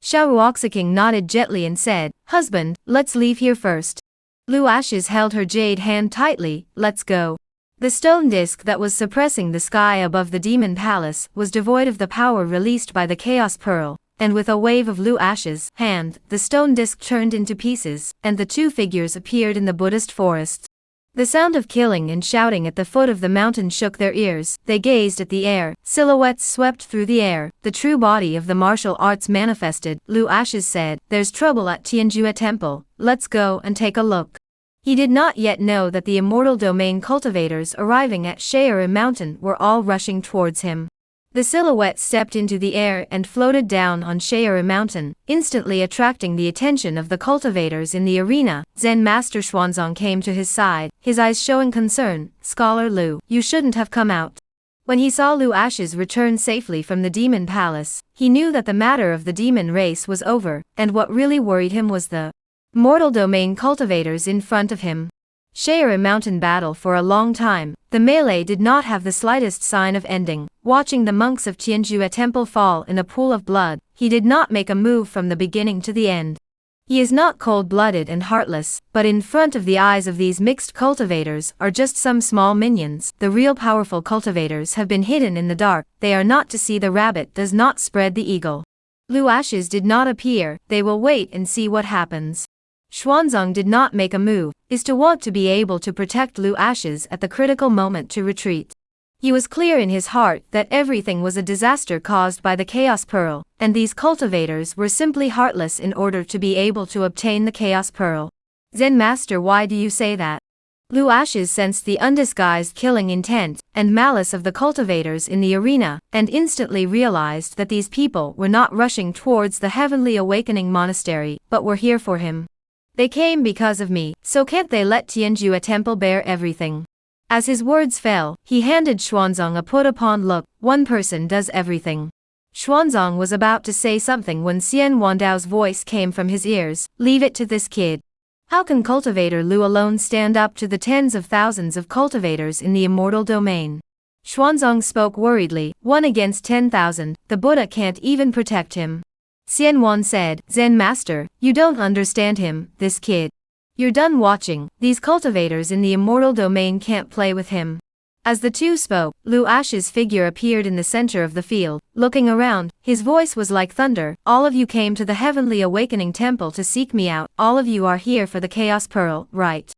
Xiaoruoxiking nodded gently and said, husband, let's leave here first. Lu Ash's held her jade hand tightly. Let's go. The stone disk that was suppressing the sky above the demon palace was devoid of the power released by the chaos pearl, and with a wave of Lu Ash's hand, the stone disk turned into pieces, and the two figures appeared in the Buddhist forest. The sound of killing and shouting at the foot of the mountain shook their ears. They gazed at the air. Silhouettes swept through the air. The true body of the martial arts manifested. Lu Ash's said, there's trouble at Tianjue Temple. Let's go and take a look. He did not yet know that the immortal domain cultivators arriving at Shayera Mountain were all rushing towards him. The silhouette stepped into the air and floated down on Shayera Mountain, instantly attracting the attention of the cultivators in the arena. Zen Master Xuanzong came to his side, his eyes showing concern. Scholar Lu, you shouldn't have come out. When he saw Lu Ash's return safely from the demon palace, he knew that the matter of the demon race was over, and what really worried him was the mortal domain cultivators in front of him. Shayera Mountain battle for a long time, the melee did not have the slightest sign of ending. Watching the monks of Tianjue Temple fall in a pool of blood, he did not make a move from the beginning to the end. He is not cold-blooded and heartless, but in front of the eyes of these mixed cultivators are just some small minions. The real powerful cultivators have been hidden in the dark, they are not to see the rabbit does not spread the eagle. Lu Ashes did not appear, they will wait and see what happens. Xuanzang did not make a move, is to want to be able to protect Lu Ashes at the critical moment to retreat. He was clear in his heart that everything was a disaster caused by the Chaos Pearl, and these cultivators were simply heartless in order to be able to obtain the Chaos Pearl. Zen Master, why do you say that? Lu Ashes sensed the undisguised killing intent and malice of the cultivators in the arena, and instantly realized that these people were not rushing towards the Heavenly Awakening Monastery, but were here for him. They came because of me, so can't they let Tianju a temple bear everything? As his words fell, he handed Xuanzang a put-upon look. One person does everything. Xuanzang was about to say something when Xian Wandao's voice came from his ears. Leave it to this kid. How can cultivator Lu alone stand up to the tens of thousands of cultivators in the immortal domain? Xuanzang spoke worriedly. 1 against 10,000, the Buddha can't even protect him. Xian Wan said, Zen Master, you don't understand him, this kid. You're done watching, these cultivators in the immortal domain can't play with him. As the two spoke, Lu Ash's figure appeared in the center of the field. Looking around, his voice was like thunder. All of you came to the Heavenly Awakening Temple to seek me out. All of you are here for the Chaos Pearl, right?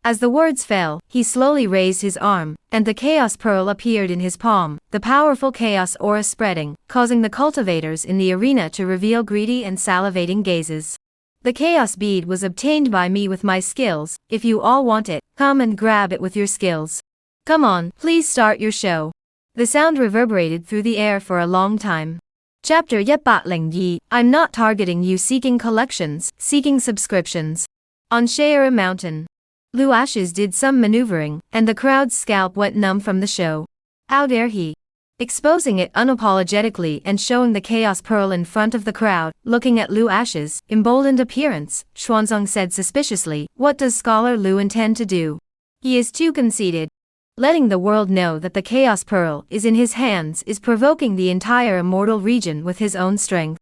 As the words fell, he slowly raised his arm, and the Chaos Pearl appeared in his palm, the powerful chaos aura spreading, causing the cultivators in the arena to reveal greedy and salivating gazes. The Chaos Bead was obtained by me with my skills. If you all want it, come and grab it with your skills. Come on, please start your show. The sound reverberated through the air for a long time. Chapter Yep Bat Ling Yi, I'm not targeting you seeking collections, seeking subscriptions. On Shayera Mountain, Lu Ashes did some maneuvering, and the crowd's scalp went numb from the show. How dare he? Exposing it unapologetically and showing the Chaos Pearl in front of the crowd, looking at Lu Ash's emboldened appearance, Xuanzang said suspiciously, what does Scholar Lu intend to do? He is too conceited. Letting the world know that the Chaos Pearl is in his hands is provoking the entire immortal region with his own strength.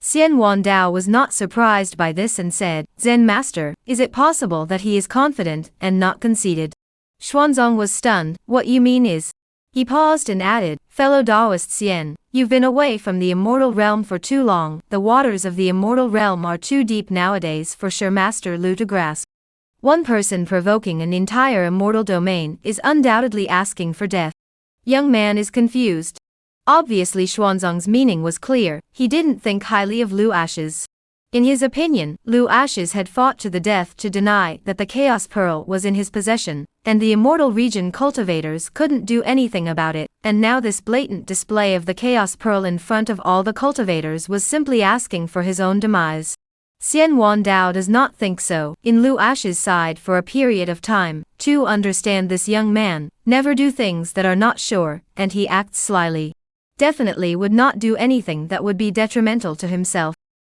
Xian Wandao was not surprised by this and said, Zen Master, is it possible that he is confident and not conceited? Xuanzang was stunned. What you mean is? He paused and added, fellow Taoist Xian, you've been away from the immortal realm for too long. The waters of the immortal realm are too deep nowadays for sure Master Lu to grasp. One person provoking an entire immortal domain is undoubtedly asking for death. Young man is confused. Obviously Xuanzang's meaning was clear, he didn't think highly of Lu Ashes. In his opinion, Lu Ashes had fought to the death to deny that the Chaos Pearl was in his possession, and the immortal region cultivators couldn't do anything about it, and now this blatant display of the Chaos Pearl in front of all the cultivators was simply asking for his own demise. Xian Wandao does not think so. In Lu Ash's side for a period of time, to understand this young man, never do things that are not sure, and he acts slyly. Definitely would not do anything that would be detrimental to himself.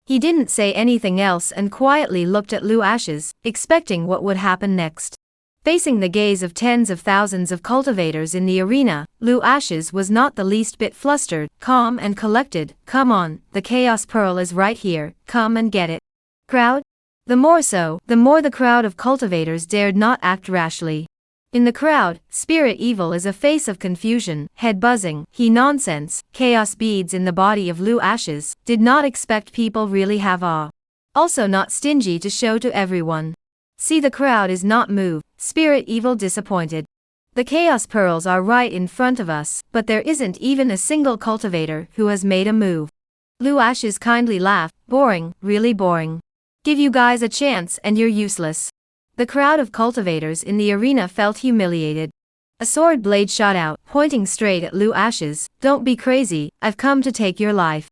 He didn't say anything else and quietly looked at Lu Ashes, expecting what would happen next. Facing the gaze of tens of thousands of cultivators in the arena, Lu Ashes was not the least bit flustered, calm and collected. Come on, the Chaos Pearl is right here, come and get it. Crowd? The more so, the more the crowd of cultivators dared not act rashly. In the crowd, spirit evil is a face of confusion, head buzzing, he nonsense, chaos beads in the body of Lu Ashes, did not expect people really have awe. Also not stingy to show to everyone. See the crowd is not moved, spirit evil disappointed. The Chaos Pearls are right in front of us, but there isn't even a single cultivator who has made a move. Lu Ashes kindly laughed, boring, really boring. Give you guys a chance and you're useless. The crowd of cultivators in the arena felt humiliated. A sword blade shot out, pointing straight at Lu Ashes. Don't be crazy, I've come to take your life.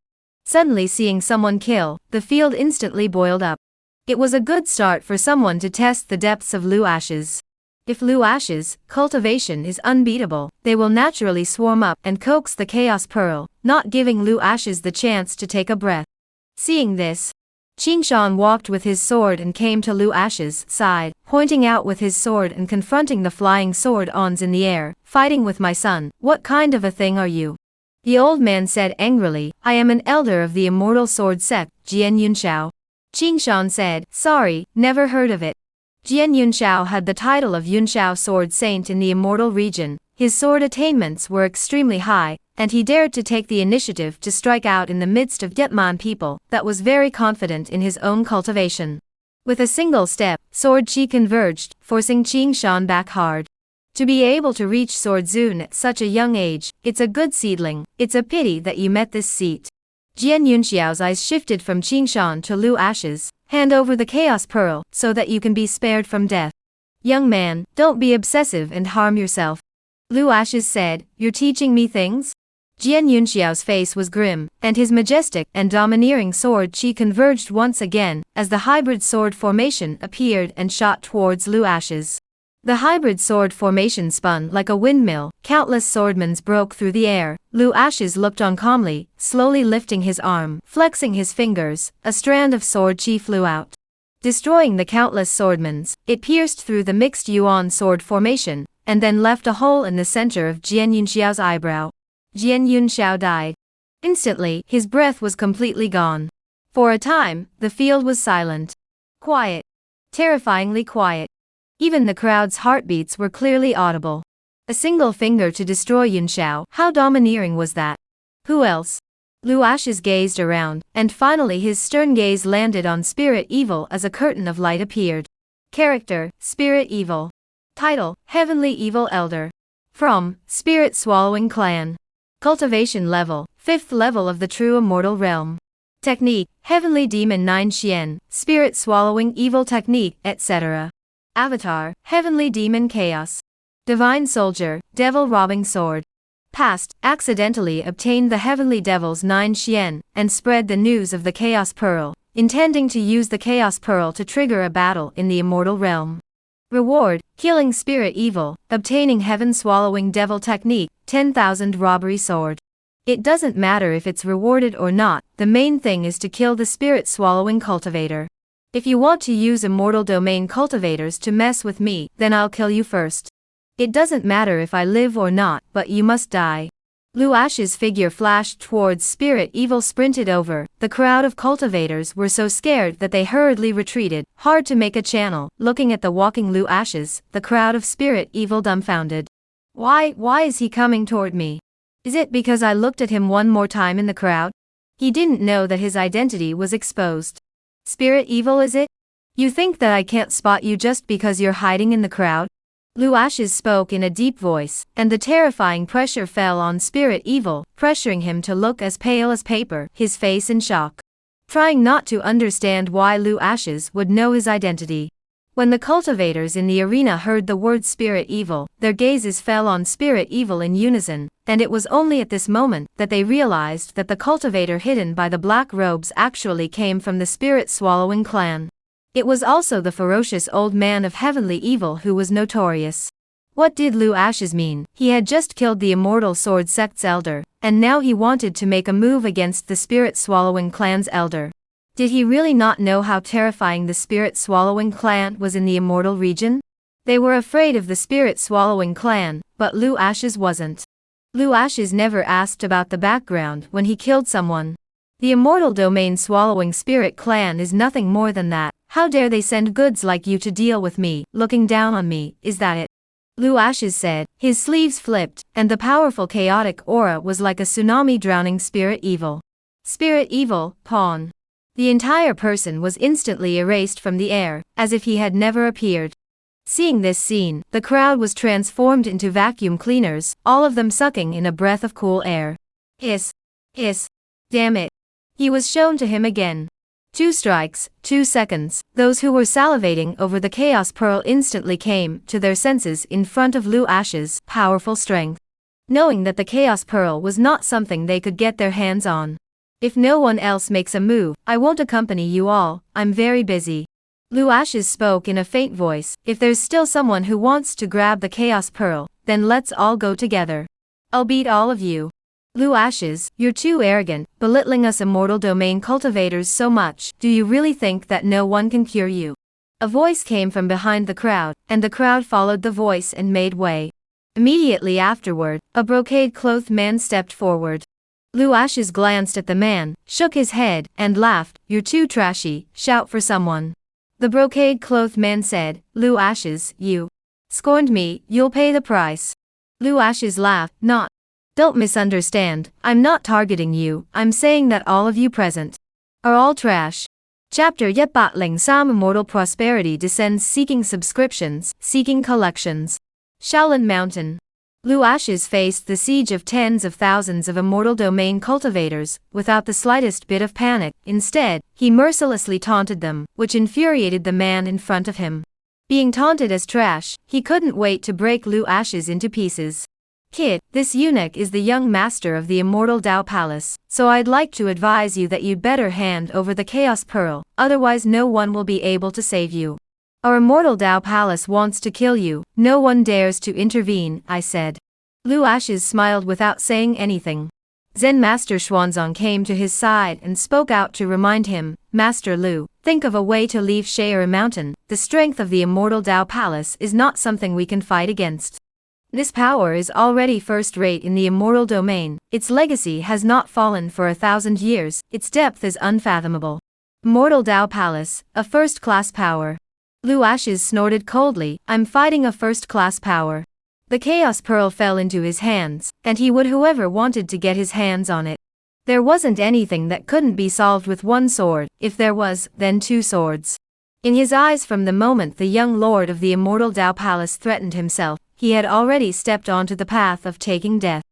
Suddenly seeing someone kill, the field instantly boiled up. It was a good start for someone to test the depths of Lu Ashes. If Lu Ashes' cultivation is unbeatable, they will naturally swarm up and coax the Chaos Pearl, not giving Lu Ashes the chance to take a breath. Seeing this, Qingshan walked with his sword and came to Lu Ashes' side, pointing out with his sword and confronting the flying sword ons in the air. Fighting with my son, what kind of a thing are you? The old man said angrily, I am an elder of the immortal sword sect, Jian Yunxiao. Qingshan said, sorry, never heard of it. Jian Yunxiao had the title of Yunxiao Sword Saint in the immortal region. His sword attainments were extremely high, and he dared to take the initiative to strike out in the midst of Yetman people that was very confident in his own cultivation. With a single step, sword chi converged, forcing Qingshan back hard. To be able to reach Sword Zune at such a young age, it's a good seedling. It's a pity that you met this seat. Jian Yunxiao's eyes shifted from Qingshan to Lu Ashes. Hand over the Chaos Pearl, so that you can be spared from death. Young man, don't be obsessive and harm yourself. Lu Ashes said, you're teaching me things? Jian Yunxiao's face was grim, and his majestic and domineering sword chi converged once again, as the hybrid sword formation appeared and shot towards Lu Ashes. The hybrid sword formation spun like a windmill, countless swordmen broke through the air. Lu Ashes looked on calmly, slowly lifting his arm, flexing his fingers, a strand of sword chi flew out. Destroying the countless swordmen, it pierced through the mixed yuan sword formation, and then left a hole in the center of Jian Yunxiao's eyebrow. Jian Yunxiao died. Instantly, his breath was completely gone. For a time, the field was silent. Quiet. Terrifyingly quiet. Even the crowd's heartbeats were clearly audible. A single finger to destroy Yunxiao, how domineering was that? Who else? Lu Ashes gazed around, and finally his stern gaze landed on Spirit Evil as a curtain of light appeared. Character, Spirit Evil. Title, Heavenly Evil Elder. From, Spirit Swallowing Clan. Cultivation level, 5th level of the true immortal realm. Technique, Heavenly Demon 9 Xian, Spirit Swallowing Evil Technique, etc. Avatar, Heavenly Demon Chaos. Divine Soldier, Devil Robbing Sword. Past, accidentally obtained the Heavenly Devil's 9 Xian, and spread the news of the Chaos Pearl, intending to use the Chaos Pearl to trigger a battle in the immortal realm. Reward, killing Spirit Evil, obtaining Heaven Swallowing Devil Technique, 10,000 Robbery Sword. It doesn't matter if it's rewarded or not, the main thing is to kill the Spirit Swallowing Cultivator. If you want to use Immortal Domain Cultivators to mess with me, then I'll kill you first. It doesn't matter if I live or not, but you must die. Lu Ash's figure flashed towards Spirit Evil sprinted over. The crowd of cultivators were so scared that they hurriedly retreated, hard to make a channel. Looking at the walking Lu Ashes, the crowd of Spirit Evil dumbfounded. Why is he coming toward me? Is it because I looked at him one more time in the crowd? He didn't know that his identity was exposed. Spirit Evil, is it? You think that I can't spot you just because you're hiding in the crowd? Lu Ashes spoke in a deep voice, and the terrifying pressure fell on Spirit Evil, pressuring him to look as pale as paper, his face in shock. Trying not to understand why Lu Ashes would know his identity. When the cultivators in the arena heard the word Spirit Evil, their gazes fell on Spirit Evil in unison, and it was only at this moment that they realized that the cultivator hidden by the black robes actually came from the Spirit Swallowing clan. It was also the ferocious old man of Heavenly Evil who was notorious. What did Lu Ashes mean? He had just killed the Immortal Sword Sect's elder, and now he wanted to make a move against the Spirit Swallowing clan's elder. Did he really not know how terrifying the Spirit Swallowing clan was in the Immortal region? They were afraid of the Spirit Swallowing clan, but Lu Ashes wasn't. Lu Ashes never asked about the background when he killed someone. The Immortal Domain Swallowing Spirit clan is nothing more than that. How dare they send goods like you to deal with me, looking down on me, is that it? Lu Ashes said, his sleeves flipped, and the powerful chaotic aura was like a tsunami drowning Spirit Evil. Spirit Evil, pawn. The entire person was instantly erased from the air, as if he had never appeared. Seeing this scene, the crowd was transformed into vacuum cleaners, all of them sucking in a breath of cool air. Hiss. Hiss. Damn it. He was shown to him again. 2 strikes, 2 seconds. Those who were salivating over the Chaos Pearl instantly came to their senses in front of Lu Ash's powerful strength. Knowing that the Chaos Pearl was not something they could get their hands on. If no one else makes a move, I won't accompany you all, I'm very busy. Lu Ashes spoke in a faint voice, if there's still someone who wants to grab the Chaos Pearl, then let's all go together. I'll beat all of you. Lu Ashes, you're too arrogant, belittling us Immortal Domain cultivators so much. Do you really think that no one can cure you? A voice came from behind the crowd, and the crowd followed the voice and made way. Immediately afterward, a brocade-clothed man stepped forward. Lu Ashes glanced at the man, shook his head, and laughed. You're too trashy, shout for someone. The brocade-clothed man said, Lu Ashes, you scorned me, you'll pay the price. Lu Ashes laughed, not. Don't misunderstand, I'm not targeting you, I'm saying that all of you present are all trash. Chapter 103 Immortal Prosperity descends seeking subscriptions, seeking collections. Shaolin Mountain. Lu Ashes faced the siege of tens of thousands of immortal domain cultivators, without the slightest bit of panic. Instead, he mercilessly taunted them, which infuriated the man in front of him. Being taunted as trash, he couldn't wait to break Lu Ashes into pieces. Kid, this eunuch is the young master of the immortal Dao Palace, so I'd like to advise you that you'd better hand over the Chaos Pearl, otherwise no one will be able to save you. Our immortal Dao Palace wants to kill you, no one dares to intervene, I said. Lu Ashes smiled without saying anything. Zen Master Xuanzang came to his side and spoke out to remind him, Master Lu, think of a way to leave Shire Mountain. The strength of the immortal Dao Palace is not something we can fight against. This power is already first-rate in the immortal domain, its legacy has not fallen for 1,000 years, its depth is unfathomable. Immortal Dao Palace, a first-class power. Lu Ashes snorted coldly, I'm fighting a first-class power. The Chaos Pearl fell into his hands, and he would whoever wanted to get his hands on it. There wasn't anything that couldn't be solved with one sword, if there was, then two swords. In his eyes from the moment the young lord of the immortal Dao Palace threatened himself, he had already stepped onto the path of taking death.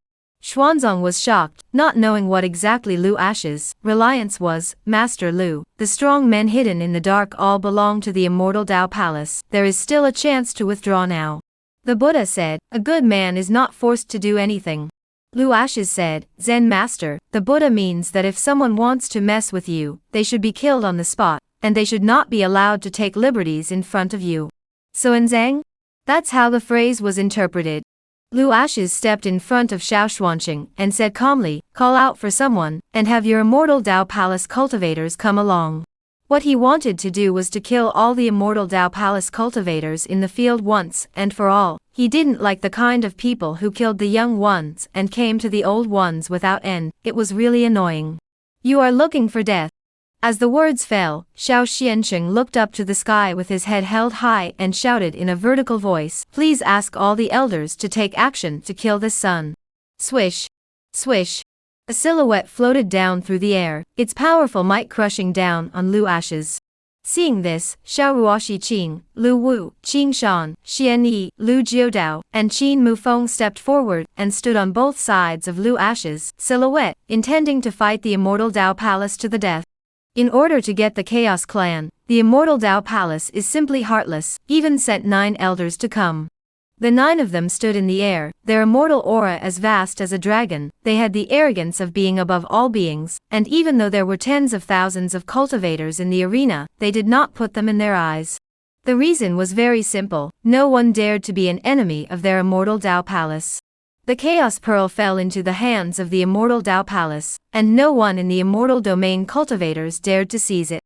Xuanzang was shocked, not knowing what exactly Lu Ashes' reliance was. Master Lu, the strong men hidden in the dark all belong to the immortal Dao Palace. There is still a chance to withdraw now. The Buddha said, a good man is not forced to do anything. Lu Ashes said, Zen Master, the Buddha means that if someone wants to mess with you, they should be killed on the spot, and they should not be allowed to take liberties in front of you. Suanzang? That's how the phrase was interpreted. Lu Ashes stepped in front of Xiao Xuanqing and said calmly, call out for someone, and have your immortal Dao Palace cultivators come along. What he wanted to do was to kill all the immortal Dao Palace cultivators in the field once and for all. He didn't like the kind of people who killed the young ones and came to the old ones without end. It was really annoying. You are looking for death. As the words fell, Xiao Xianqing looked up to the sky with his head held high and shouted in a vertical voice, please ask all the elders to take action to kill this sun. Swish. Swish. A silhouette floated down through the air, its powerful might crushing down on Lu Ashes. Seeing this, Xiao Ruoxi Qing, Lu Wu, Qing Shan, Xian Yi, Lu Jiudao, and Qin Mufeng stepped forward and stood on both sides of Lu Ashes' silhouette, intending to fight the immortal Dao Palace to the death. In order to get the Chaos Clan, the immortal Dao Palace is simply heartless, even sent 9 elders to come. The 9 of them stood in the air, their immortal aura as vast as a dragon. They had the arrogance of being above all beings, and even though there were tens of thousands of cultivators in the arena, they did not put them in their eyes. The reason was very simple, no one dared to be an enemy of their immortal Dao Palace. The Chaos Pearl fell into the hands of the immortal Dao Palace, and no one in the immortal domain cultivators dared to seize it.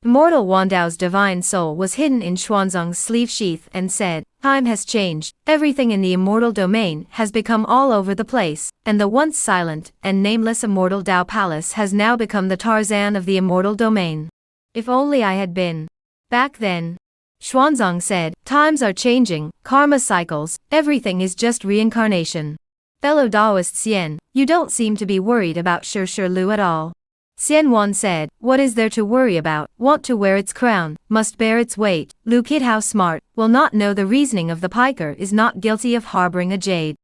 Immortal Wandao's divine soul was hidden in Xuanzang's sleeve sheath and said, time has changed, everything in the immortal domain has become all over the place, and the once silent and nameless immortal Dao Palace has now become the Tarzan of the immortal domain. If only I had been back then. Xuanzang said, times are changing, karma cycles, everything is just reincarnation. Fellow Taoist Xian, you don't seem to be worried about Shi Lu at all. Xian Wan said, what is there to worry about, want to wear its crown, must bear its weight. Lu Kid how smart, will not know the reasoning of the piker is not guilty of harboring a jade.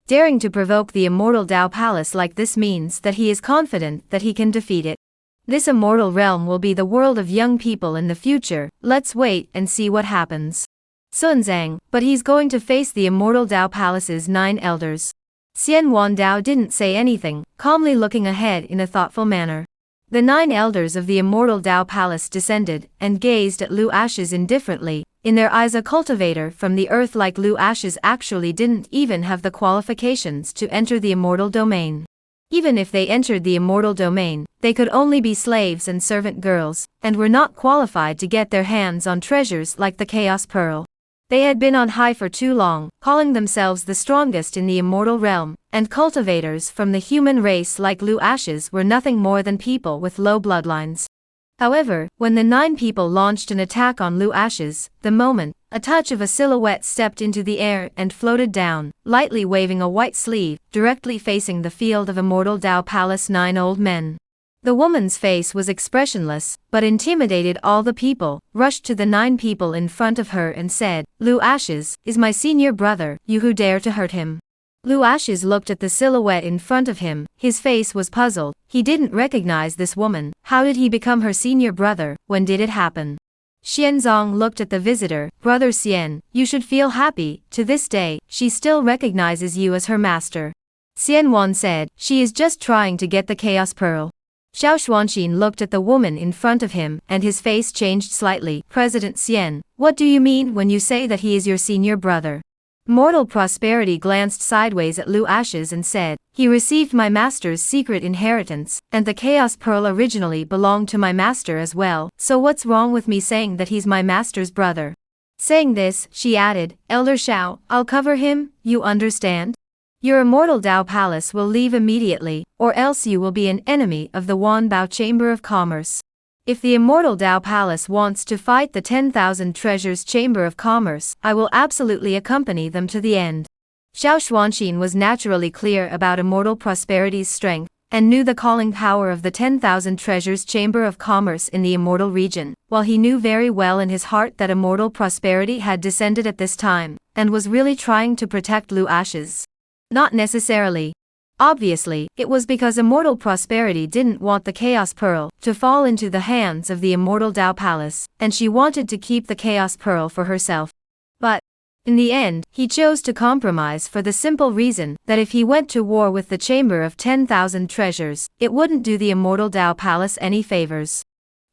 Daring to provoke the immortal Dao Palace like this means that he is confident that he can defeat it. This immortal realm will be the world of young people in the future, let's wait and see what happens. Sunzang, but he's going to face the immortal Dao Palace's 9 elders. Xian Wandao didn't say anything, calmly looking ahead in a thoughtful manner. The 9 elders of the immortal Dao Palace descended, and gazed at Lu Ashes indifferently. In their eyes a cultivator from the earth like Lu Ashes actually didn't even have the qualifications to enter the immortal domain. Even if they entered the immortal domain, they could only be slaves and servant girls, and were not qualified to get their hands on treasures like the Chaos Pearl. They had been on high for too long, calling themselves the strongest in the immortal realm, and cultivators from the human race like Lu Ashes were nothing more than people with low bloodlines. However, when the 9 people launched an attack on Lu Ashes, the moment, a touch of a silhouette stepped into the air and floated down, lightly waving a white sleeve, directly facing the field of Immortal Dao Palace 9 old men. The woman's face was expressionless, but intimidated all the people, rushed to the 9 people in front of her and said, Lu Ashes is my senior brother, you who dare to hurt him. Lu Ashes looked at the silhouette in front of him, his face was puzzled, he didn't recognize this woman, how did he become her senior brother, when did it happen? Xianzong looked at the visitor, Brother Xian, you should feel happy, to this day, she still recognizes you as her master. Xian Wan said, she is just trying to get the Chaos Pearl. Xiao Xuanxin looked at the woman in front of him and his face changed slightly. President Xian, what do you mean when you say that he is your senior brother? Mortal Prosperity glanced sideways at Lu Ashes and said, he received my master's secret inheritance, and the Chaos Pearl originally belonged to my master as well, so what's wrong with me saying that he's my master's brother? Saying this, she added, Elder Xiao, I'll cover him, you understand? Your Immortal Dao Palace will leave immediately, or else you will be an enemy of the Wanbao Chamber of Commerce. If the Immortal Dao Palace wants to fight the 10,000 Treasures Chamber of Commerce, I will absolutely accompany them to the end. Xiao Xuanxin was naturally clear about Immortal Prosperity's strength, and knew the calling power of the 10,000 Treasures Chamber of Commerce in the Immortal region, while he knew very well in his heart that Immortal Prosperity had descended at this time, and was really trying to protect Lu Ashes. Not necessarily. Obviously, it was because Immortal Prosperity didn't want the Chaos Pearl to fall into the hands of the Immortal Dao Palace, and she wanted to keep the Chaos Pearl for herself. But, in the end, he chose to compromise for the simple reason that if he went to war with the Chamber of 10,000 Treasures, it wouldn't do the Immortal Dao Palace any favors.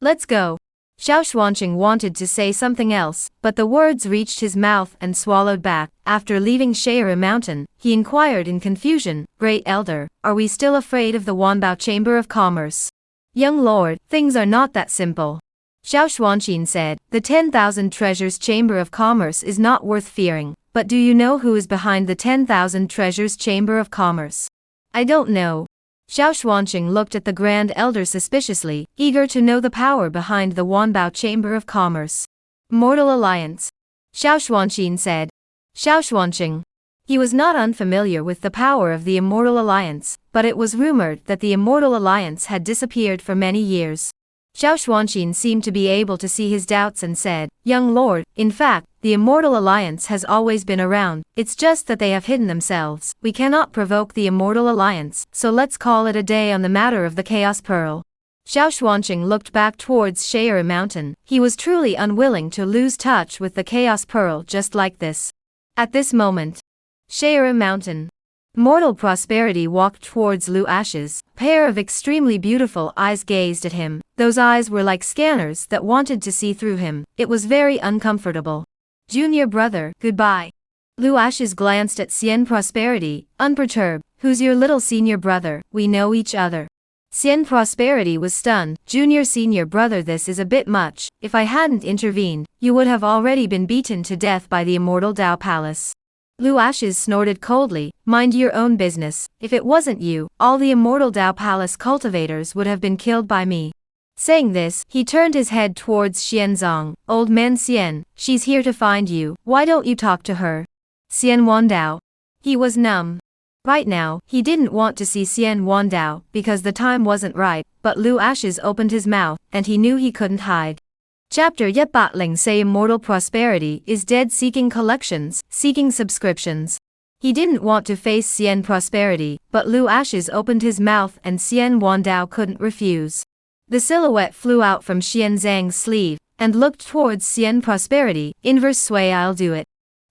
Let's go. Xiao Xuanqing wanted to say something else, but the words reached his mouth and swallowed back. After leaving Shayru Mountain, he inquired in confusion, Great Elder, are we still afraid of the Wanbao Chamber of Commerce? Young Lord, things are not that simple. Xiao Xuanqing said, the 10,000 Treasures Chamber of Commerce is not worth fearing, but do you know who is behind the 10,000 Treasures Chamber of Commerce? I don't know. Xiao Xuanqing looked at the Grand Elder suspiciously, eager to know the power behind the Wanbao Chamber of Commerce. Mortal Alliance. Xiao Xuanqing said. Xiao Xuanqing. He was not unfamiliar with the power of the Immortal Alliance, but it was rumored that the Immortal Alliance had disappeared for many years. Xiao Xuanqing seemed to be able to see his doubts and said, Young Lord, in fact, the Immortal Alliance has always been around, it's just that they have hidden themselves. We cannot provoke the Immortal Alliance, so let's call it a day on the matter of the Chaos Pearl. Xiao Xuanqing looked back towards Shayru Mountain. He was truly unwilling to lose touch with the Chaos Pearl just like this. At this moment, Shayru Mountain. Mortal Prosperity walked towards Lu Ashes. A pair of extremely beautiful eyes gazed at him. Those eyes were like scanners that wanted to see through him. It was very uncomfortable. Junior brother, goodbye. Lu Ashes glanced at Xian Prosperity, unperturbed. Who's your little senior brother? We know each other. Xian Prosperity was stunned. Junior senior brother, this is a bit much. If I hadn't intervened, you would have already been beaten to death by the Immortal Dao Palace. Lu Ashes snorted coldly, mind your own business, if it wasn't you, all the Immortal Dao Palace cultivators would have been killed by me. Saying this, he turned his head towards Xianzong, Old Man Xian, she's here to find you, why don't you talk to her? Xian Wandao. He was numb. Right now, he didn't want to see Xian Wandao, because the time wasn't right, but Lu Ashes opened his mouth, and he knew he couldn't hide. Chapter Yet Batling Say Immortal Prosperity is dead, seeking collections, seeking subscriptions. He didn't want to face Xian Prosperity, but Lu Ashes opened his mouth and Xian Wandao couldn't refuse. The silhouette flew out from Xian Zhang's sleeve, and looked towards Xian Prosperity, inverse sway I'll do it.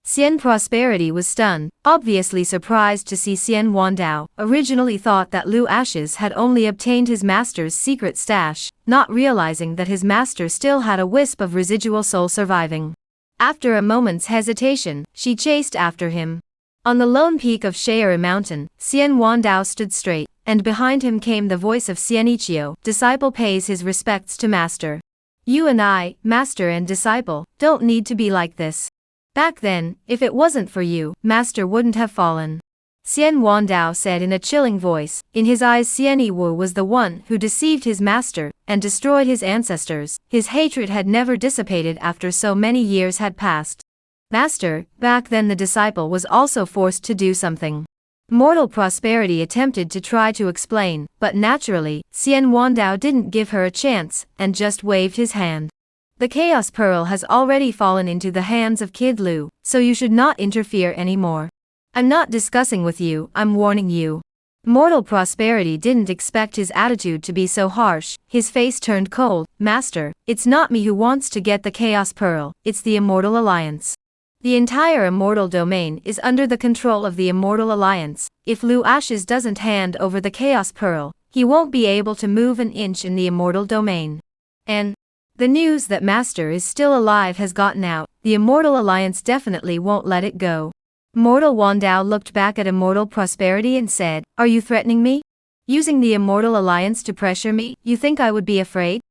Xian Prosperity was stunned, obviously surprised to see Xian Wandao, originally thought that Lu Ashes had only obtained his master's secret stash, not realizing that his master still had a wisp of residual soul surviving. After a moment's hesitation, she chased after him. On the lone peak of Shayru Mountain, Xian Wandao stood straight, and behind him came the voice of Xian Ichio, disciple pays his respects to master. You and I, master and disciple, don't need to be like this. Back then, if it wasn't for you, Master wouldn't have fallen. Xian Wandao said in a chilling voice. In his eyes, Xian Yiwu was the one who deceived his master and destroyed his ancestors. His hatred had never dissipated after so many years had passed. Master, back then the disciple was also forced to do something. Mortal Prosperity attempted to try to explain, but naturally, Xian Wandao didn't give her a chance and just waved his hand. The Chaos Pearl has already fallen into the hands of Kid Lu, so you should not interfere anymore. I'm not discussing with you, I'm warning you. Mortal Prosperity didn't expect his attitude to be so harsh. His face turned cold. Master, it's not me who wants to get the Chaos Pearl, it's the Immortal Alliance. The entire Immortal Domain is under the control of the Immortal Alliance. If Lu Ashes doesn't hand over the Chaos Pearl, he won't be able to move an inch in the Immortal Domain. And the news that Master is still alive has gotten out. The Immortal Alliance definitely won't let it go. Mortal Wandao looked back at Immortal Prosperity and said, "Are you threatening me? Using the Immortal Alliance to pressure me? You think I would be afraid?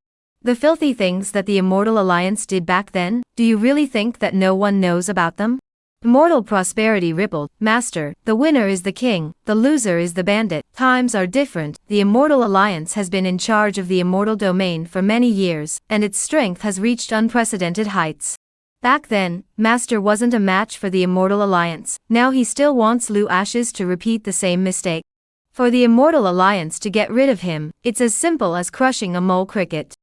The filthy things that the Immortal Alliance did back then, do you really think that no one knows about them?" Immortal Prosperity rippled. Master, the winner is the king, the loser is the bandit. Times are different. The Immortal Alliance has been in charge of the Immortal Domain for many years, and its strength has reached unprecedented heights. Back then, Master wasn't a match for the Immortal Alliance. Now he still wants Lu Ashes to repeat the same mistake. For the Immortal Alliance to get rid of him, it's as simple as crushing a mole cricket.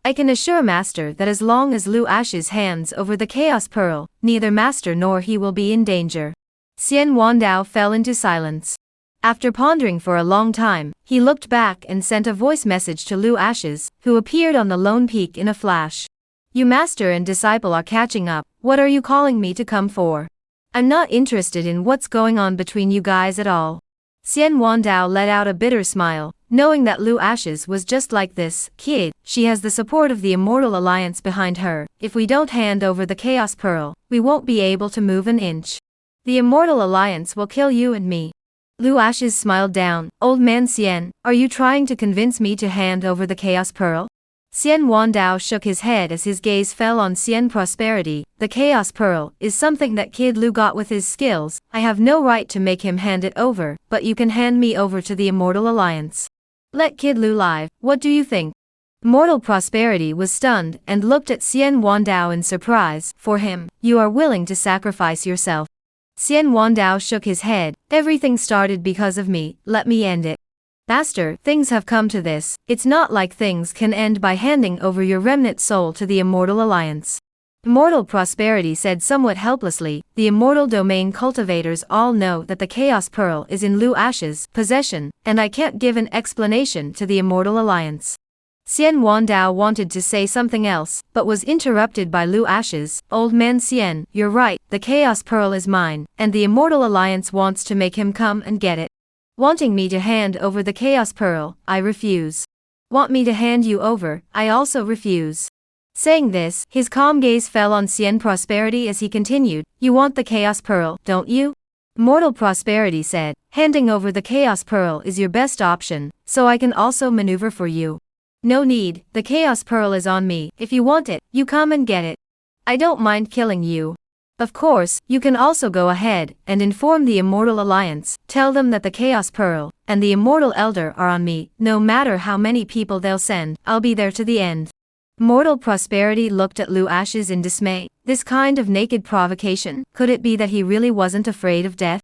I can assure Master that as long as Lu Ashes hands over the Chaos Pearl, neither Master nor he will be in danger. Xian Wandao fell into silence. After pondering for a long time, he looked back and sent a voice message to Lu Ashes, who appeared on the lone peak in a flash. You Master and disciple are catching up. What are you calling me to come for? I'm not interested in what's going on between you guys at all. Xian Wandao let out a bitter smile, knowing that Lu Ashes was just like this kid. She has the support of the Immortal Alliance behind her. If we don't hand over the Chaos Pearl, we won't be able to move an inch. The Immortal Alliance will kill you and me. Lu Ashes smiled down. Old man Xian, are you trying to convince me to hand over the Chaos Pearl? Xian Wandao shook his head as his gaze fell on Xian Prosperity. The Chaos Pearl is something that Kid Lu got with his skills. I have no right to make him hand it over, but you can hand me over to the Immortal Alliance. Let Kid Lu live, what do you think? Mortal Prosperity was stunned and looked at Xian Wandao in surprise. For him, you are willing to sacrifice yourself. Xian Wandao shook his head. Everything started because of me, let me end it. Master, things have come to this. It's not like things can end by handing over your remnant soul to the Immortal Alliance. Immortal Prosperity said somewhat helplessly. The Immortal Domain cultivators all know that the Chaos Pearl is in Lu Ashes' possession, and I can't give an explanation to the Immortal Alliance. Xian Wandao wanted to say something else, but was interrupted by Lu Ashes. Old man Xian, you're right, the Chaos Pearl is mine, and the Immortal Alliance wants to make him come and get it. Wanting me to hand over the Chaos Pearl, I refuse. Want me to hand you over, I also refuse. Saying this, his calm gaze fell on Xian Prosperity as he continued, you want the Chaos Pearl, don't you? Mortal Prosperity said, handing over the Chaos Pearl is your best option, so I can also maneuver for you. No need, the Chaos Pearl is on me. If you want it, you come and get it. I don't mind killing you. Of course, you can also go ahead and inform the Immortal Alliance. Tell them that the Chaos Pearl and the Immortal Elder are on me. No matter how many people they'll send, I'll be there to the end. Mortal Prosperity looked at Lu Ashes in dismay. This kind of naked provocation, could it be that he really wasn't afraid of death?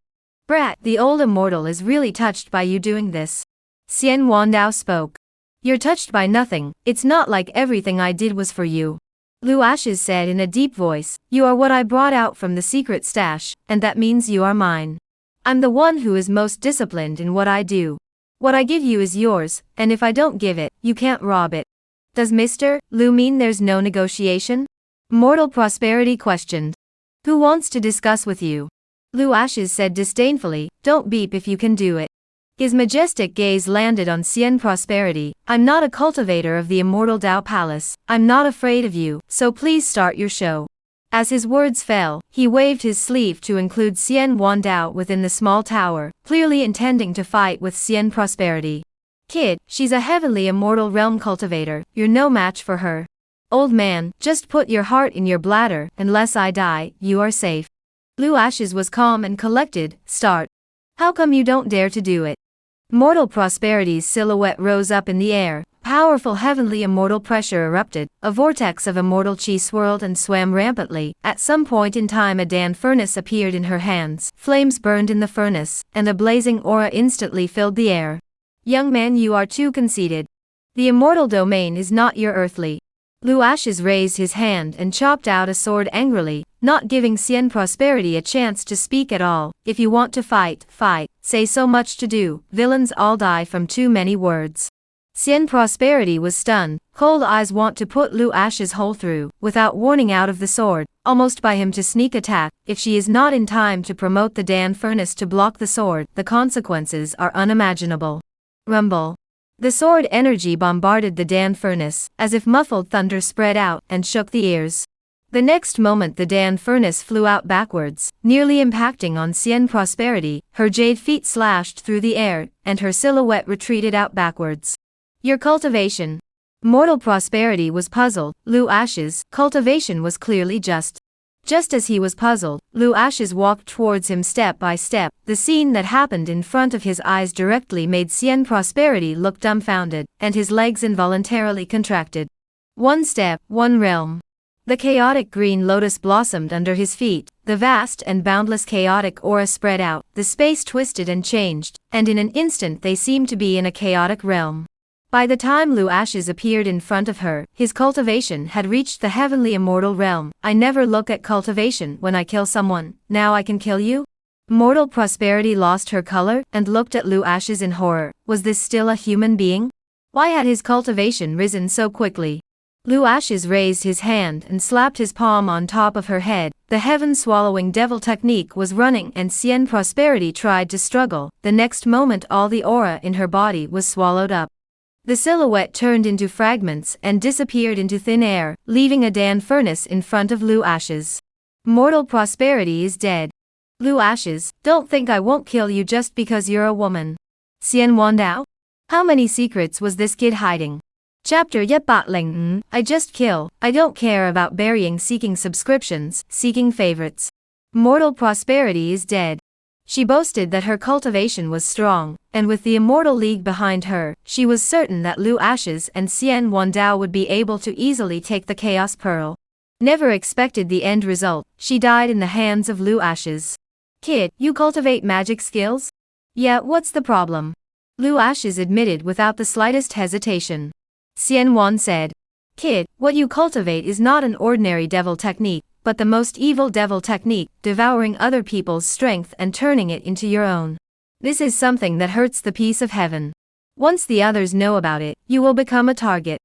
Brat, the old immortal is really touched by you doing this. Xian Wandao spoke. You're touched by nothing, it's not like everything I did was for you. Lu Ashes said in a deep voice, you are what I brought out from the secret stash, and that means you are mine. I'm the one who is most disciplined in what I do. What I give you is yours, and if I don't give it, you can't rob it. Does Mr. Lu mean there's no negotiation? Mortal Prosperity questioned. Who wants to discuss with you? Lu Ashes said disdainfully, don't beep if you can do it. His majestic gaze landed on Xian Prosperity. I'm not a cultivator of the Immortal Dao Palace. I'm not afraid of you, so please start your show. As his words fell, he waved his sleeve to include Xian Wandao within the small tower, clearly intending to fight with Xian Prosperity. Kid, she's a heavenly immortal realm cultivator, you're no match for her. Old man, just put your heart in your bladder, unless I die, you are safe. Lu Ashes was calm and collected. Start. How come you don't dare to do it? Mortal Prosperity's silhouette rose up in the air. Powerful heavenly immortal pressure erupted, a vortex of immortal chi swirled and swam rampantly. At some point in time a Dan furnace appeared in her hands, flames burned in the furnace, and a blazing aura instantly filled the air. Young man, you are too conceited. The immortal domain is not your earthly. Lu Ashes raised his hand and chopped out a sword angrily, not giving Xian Prosperity a chance to speak at all. If you want to fight, fight, say so much to do, villains all die from too many words. Xian Prosperity was stunned, cold eyes want to put Lu Ashes whole through, without warning out of the sword, almost by him to sneak attack. If she is not in time to promote the Dan furnace to block the sword, the consequences are unimaginable. Rumble. The sword energy bombarded the Dan furnace, as if muffled thunder spread out and shook the ears. The next moment the Dan furnace flew out backwards, nearly impacting on Xian Prosperity. Her jade feet slashed through the air, and her silhouette retreated out backwards. Your cultivation. Mortal Prosperity was puzzled. Lu Ashes' cultivation was clearly just. Just as he was puzzled, Lu Ashes walked towards him step by step. The scene that happened in front of his eyes directly made Xian Prosperity look dumbfounded, and his legs involuntarily contracted. One step, one realm. The chaotic green lotus blossomed under his feet, the vast and boundless chaotic aura spread out, the space twisted and changed, and in an instant they seemed to be in a chaotic realm. By the time Lu Ashes appeared in front of her, his cultivation had reached the heavenly immortal realm. I never look at cultivation when I kill someone, now I can kill you? Mortal Prosperity lost her color, and looked at Lu Ashes in horror. Was this still a human being? Why had his cultivation risen so quickly? Lu Ashes raised his hand and slapped his palm on top of her head. The heaven-swallowing devil technique was running and Xian Prosperity tried to struggle. The next moment all the aura in her body was swallowed up. The silhouette turned into fragments and disappeared into thin air, leaving a Dan furnace in front of Lu Ashes. Mortal Prosperity is dead. Lu Ashes, don't think I won't kill you just because you're a woman. Xian Wandao? How many secrets was this kid hiding? Chapter Yet Batling. I just kill. I don't care about burying seeking subscriptions, seeking favorites. Mortal Prosperity is dead. She boasted that her cultivation was strong, and with the Immortal League behind her, she was certain that Lu Ashes and Xian Wandao would be able to easily take the Chaos Pearl. Never expected the end result, she died in the hands of Lu Ashes. Kid, you cultivate magic skills? Yeah, what's the problem? Lu Ashes admitted without the slightest hesitation. Xian Wan said, Kid, what you cultivate is not an ordinary devil technique, but the most evil devil technique, devouring other people's strength and turning it into your own. This is something that hurts the peace of heaven. Once the others know about it, you will become a target.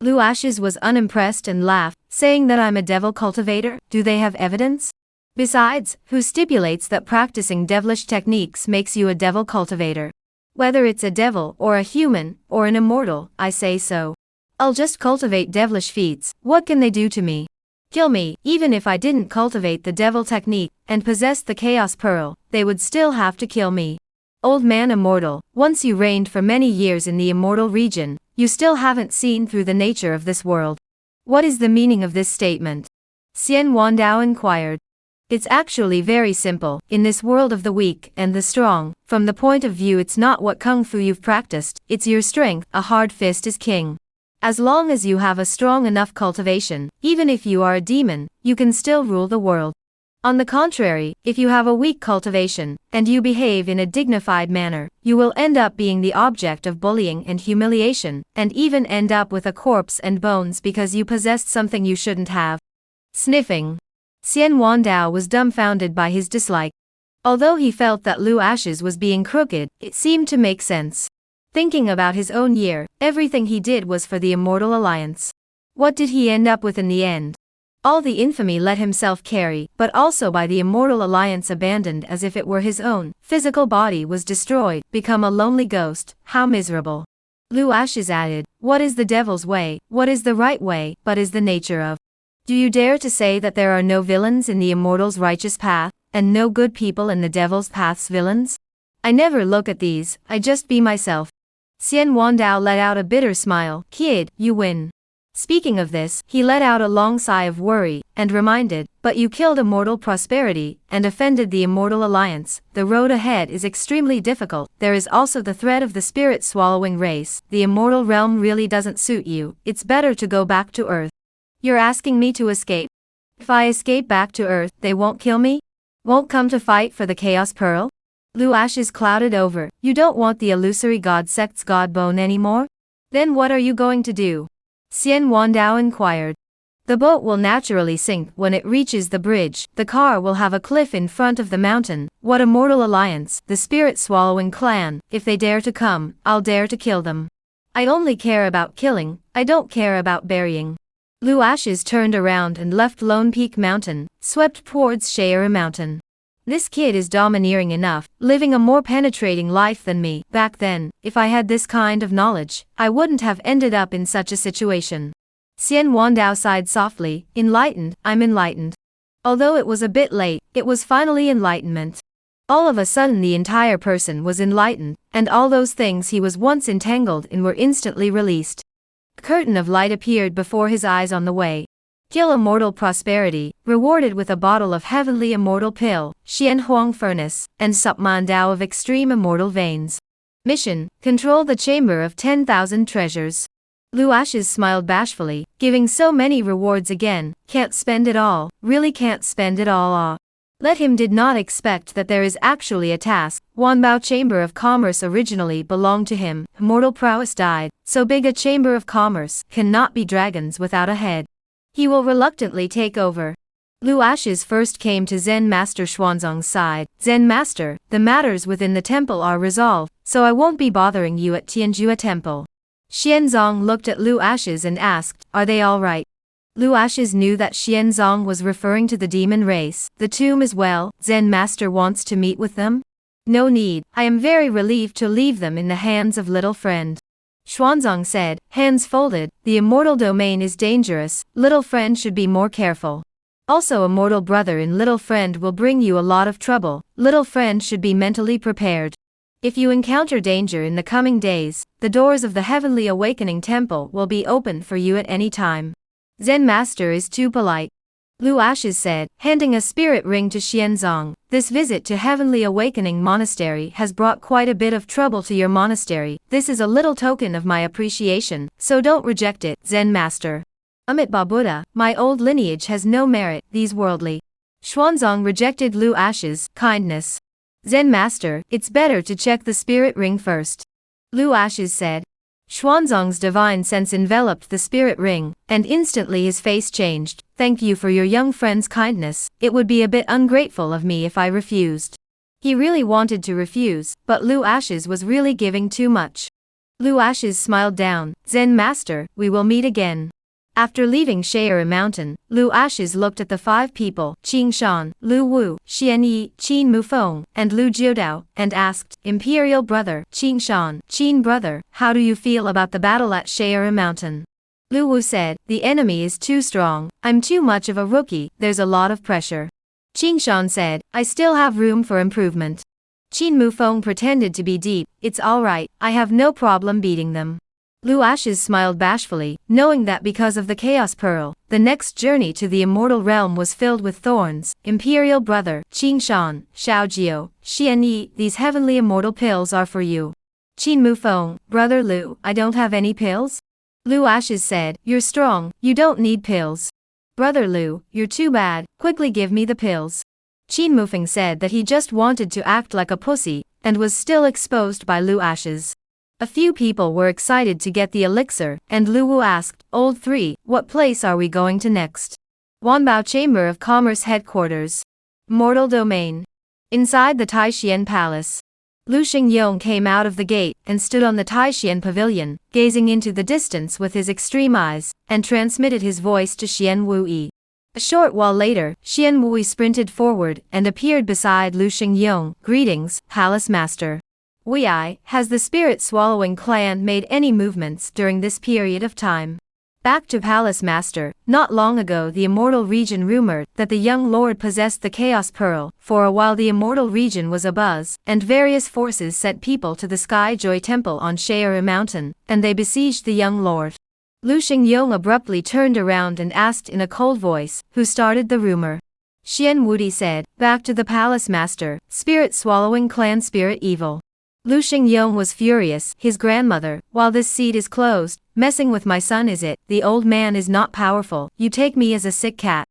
Lu Ashes was unimpressed and laughed, saying that I'm a devil cultivator. Do they have evidence? Besides, who stipulates that practicing devilish techniques makes you a devil cultivator? Whether it's a devil or a human, or an immortal, I say so. I'll just cultivate devilish feats. What can they do to me? Kill me. Even if I didn't cultivate the devil technique, and possessed the Chaos Pearl, they would still have to kill me. Old man immortal, once you reigned for many years in the immortal region, you still haven't seen through the nature of this world. What is the meaning of this statement? Xian Wandao inquired. It's actually very simple. In this world of the weak and the strong, from the point of view it's not what kung fu you've practiced, it's your strength. A hard fist is king. As long as you have a strong enough cultivation, even if you are a demon, you can still rule the world. On the contrary, if you have a weak cultivation, and you behave in a dignified manner, you will end up being the object of bullying and humiliation, and even end up with a corpse and bones because you possessed something you shouldn't have. Sniffing. Xian Wandao was dumbfounded by his dislike. Although he felt that Lu Ashes was being crooked, it seemed to make sense. Thinking about his own year, everything he did was for the Immortal Alliance. What did he end up with in the end? All the infamy let himself carry, but also by the Immortal Alliance abandoned as if it were his own. Physical body was destroyed, become a lonely ghost. How miserable. Lu Ashes added, what is the devil's way, what is the right way, but is the nature of? Do you dare to say that there are no villains in the Immortal's righteous path, and no good people in the devil's path's villains? I never look at these, I just be myself. Xian Wandao let out a bitter smile. Kid, you win. Speaking of this, he let out a long sigh of worry, and reminded, but you killed immortal prosperity, and offended the immortal alliance. The road ahead is extremely difficult. There is also the threat of the spirit-swallowing race. The immortal realm really doesn't suit you. It's better to go back to Earth. You're asking me to escape? If I escape back to Earth, they won't kill me? Won't come to fight for the Chaos Pearl? Lu Ashes clouded over. You don't want the illusory god sect's god bone anymore? Then what are you going to do? Xian Wandao inquired. The boat will naturally sink when it reaches the bridge. The car will have a cliff in front of the mountain. What immortal alliance? The spirit-swallowing clan. If they dare to come, I'll dare to kill them. I only care about killing, I don't care about burying. Lu Ashes turned around and left Lone Peak Mountain, swept towards Shayera Mountain. This kid is domineering enough, living a more penetrating life than me. Back then, if I had this kind of knowledge, I wouldn't have ended up in such a situation. Xian Wandao sighed softly. Enlightened, I'm enlightened. Although it was a bit late, it was finally enlightenment. All of a sudden the entire person was enlightened, and all those things he was once entangled in were instantly released. A curtain of light appeared before his eyes on the way. Kill immortal prosperity, rewarded with a bottle of heavenly immortal pill, Xian Huang furnace, and Supman Dao of extreme immortal veins. Mission, control the chamber of 10,000 treasures. Lu Ashes smiled bashfully, giving so many rewards again, can't spend it all, really can't spend it all. Let him did not expect that there is actually a task. Wanbao Chamber of Commerce originally belonged to him, immortal prowess died, so big a chamber of commerce cannot be dragons without a head. He will reluctantly take over. Lu Ashes first came to Zen Master Xuanzong's side. Zen Master, the matters within the temple are resolved, so I won't be bothering you at Tianjua Temple. Xianzong looked at Lu Ashes and asked, are they all right? Lu Ashes knew that Xianzong was referring to the demon race. The tomb as well. Zen Master wants to meet with them? No need, I am very relieved to leave them in the hands of little friend. Xuanzong said, hands folded, the immortal domain is dangerous, little friend should be more careful. Also immortal brother in little friend will bring you a lot of trouble, little friend should be mentally prepared. If you encounter danger in the coming days, the doors of the Heavenly Awakening Temple will be open for you at any time. Zen Master is too polite. Lu Ashes said, handing a spirit ring to Xianzong, this visit to Heavenly Awakening Monastery has brought quite a bit of trouble to your monastery. This is a little token of my appreciation, so don't reject it, Zen Master. Amitabha Buddha, my old lineage has no merit, these worldly. Xuanzong rejected Lu Ashes' kindness. Zen Master, it's better to check the spirit ring first. Lu Ashes said. Xuanzong's divine sense enveloped the spirit ring, and instantly his face changed. Thank you for your young friend's kindness, it would be a bit ungrateful of me if I refused. He really wanted to refuse, but Lu Ashes was really giving too much. Lu Ashes smiled down, Zen Master, we will meet again. After leaving Shayera Mountain, Lu Ashes looked at the 5 people, Qing Shan, Lu Wu, Xian Yi, Qin Mufeng, and Lu Jiudao, and asked, Imperial brother, Qing Shan, Qin brother, how do you feel about the battle at Shayera Mountain? Lu Wu said, the enemy is too strong, I'm too much of a rookie, there's a lot of pressure. Qing Shan said, I still have room for improvement. Qin Mufeng pretended to be deep, it's alright, I have no problem beating them. Lu Ashes smiled bashfully, knowing that because of the Chaos Pearl, the next journey to the immortal realm was filled with thorns. Imperial brother, Qing Shan, Xiao Jiu, Xian Yi, these heavenly immortal pills are for you. Qin Mufeng, brother Lu, I don't have any pills? Lu Ashes said, you're strong, you don't need pills. Brother Lu, you're too bad, quickly give me the pills. Qin Mufeng said that he just wanted to act like a pussy, and was still exposed by Lu Ashes. A few people were excited to get the elixir, and Lu Wu asked, Old 3, what place are we going to next? Wanbao Chamber of Commerce Headquarters. Mortal Domain. Inside the Taishian Palace. Lu Xingyong came out of the gate, and stood on the Taishian Pavilion, gazing into the distance with his extreme eyes, and transmitted his voice to Xian Wuyi. A short while later, Xian Wuyi sprinted forward, and appeared beside Lu Xingyong. Greetings, Palace Master. Wei, has the spirit-swallowing clan made any movements during this period of time? Back to Palace Master, not long ago the Immortal Region rumored that the young lord possessed the Chaos Pearl. For a while the Immortal Region was abuzz, and various forces sent people to the Sky Joy Temple on Shayera Mountain, and they besieged the young lord. Lu Xingyong abruptly turned around and asked in a cold voice, who started the rumor? Xian Wudi said, back to the palace master, spirit swallowing clan spirit evil. Lu Xingyong was furious, his grandmother, while this seed is closed, messing with my son is it, the old man is not powerful, you take me as a sick cat.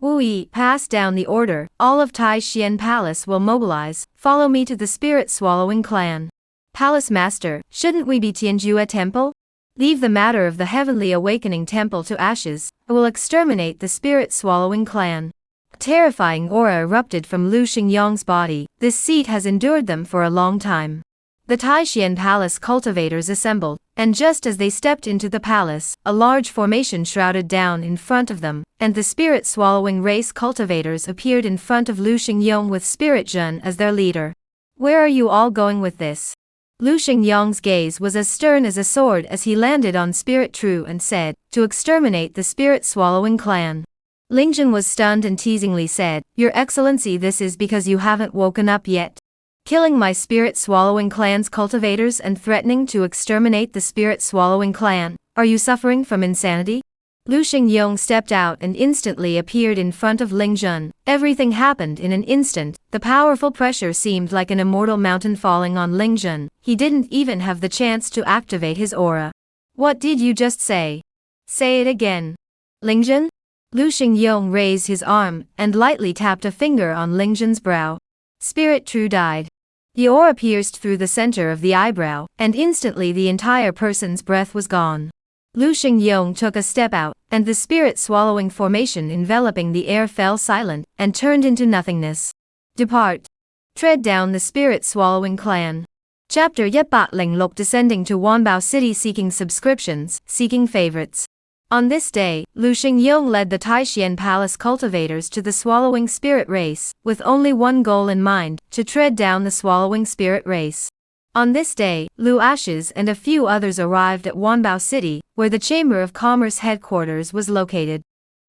Wu Yi, pass down the order, all of Tai Xian Palace will mobilize, follow me to the spirit swallowing clan. Palace master, shouldn't we be Tianjue temple? Leave the matter of the heavenly awakening temple to ashes, I will exterminate the spirit swallowing clan. A terrifying aura erupted from Lu Xingyong's body, this seed has endured them for a long time. The Taixian Palace cultivators assembled, and just as they stepped into the palace, a large formation shrouded down in front of them, and the spirit-swallowing race cultivators appeared in front of Lu Xingyong with Spirit Zhen as their leader. Where are you all going with this? Lu Xingyong's gaze was as stern as a sword as he landed on Spirit True and said, to exterminate the spirit-swallowing clan. Lingjun was stunned and teasingly said, Your Excellency, this is because you haven't woken up yet. Killing my spirit-swallowing clan's cultivators and threatening to exterminate the spirit-swallowing clan, are you suffering from insanity? Lu Xingyong stepped out and instantly appeared in front of Lingjun. Everything happened in an instant, the powerful pressure seemed like an immortal mountain falling on Lingjun. He didn't even have the chance to activate his aura. What did you just say? Say it again. Lingjun? Lu Xingyong raised his arm and lightly tapped a finger on Lingjun's brow. Spirit True died. The aura pierced through the center of the eyebrow, and instantly the entire person's breath was gone. Lu Xingyong took a step out, and the spirit-swallowing formation enveloping the air fell silent, and turned into nothingness. Depart. Tread down the spirit-swallowing clan. Chapter 106 descending to Wanbao City seeking subscriptions, seeking favorites. On this day, Lu Xingyong led the Taixian Palace cultivators to the swallowing spirit race, with only one goal in mind, to tread down the swallowing spirit race. On this day, Lu Ashes and a few others arrived at Wanbao City, where the Chamber of Commerce headquarters was located.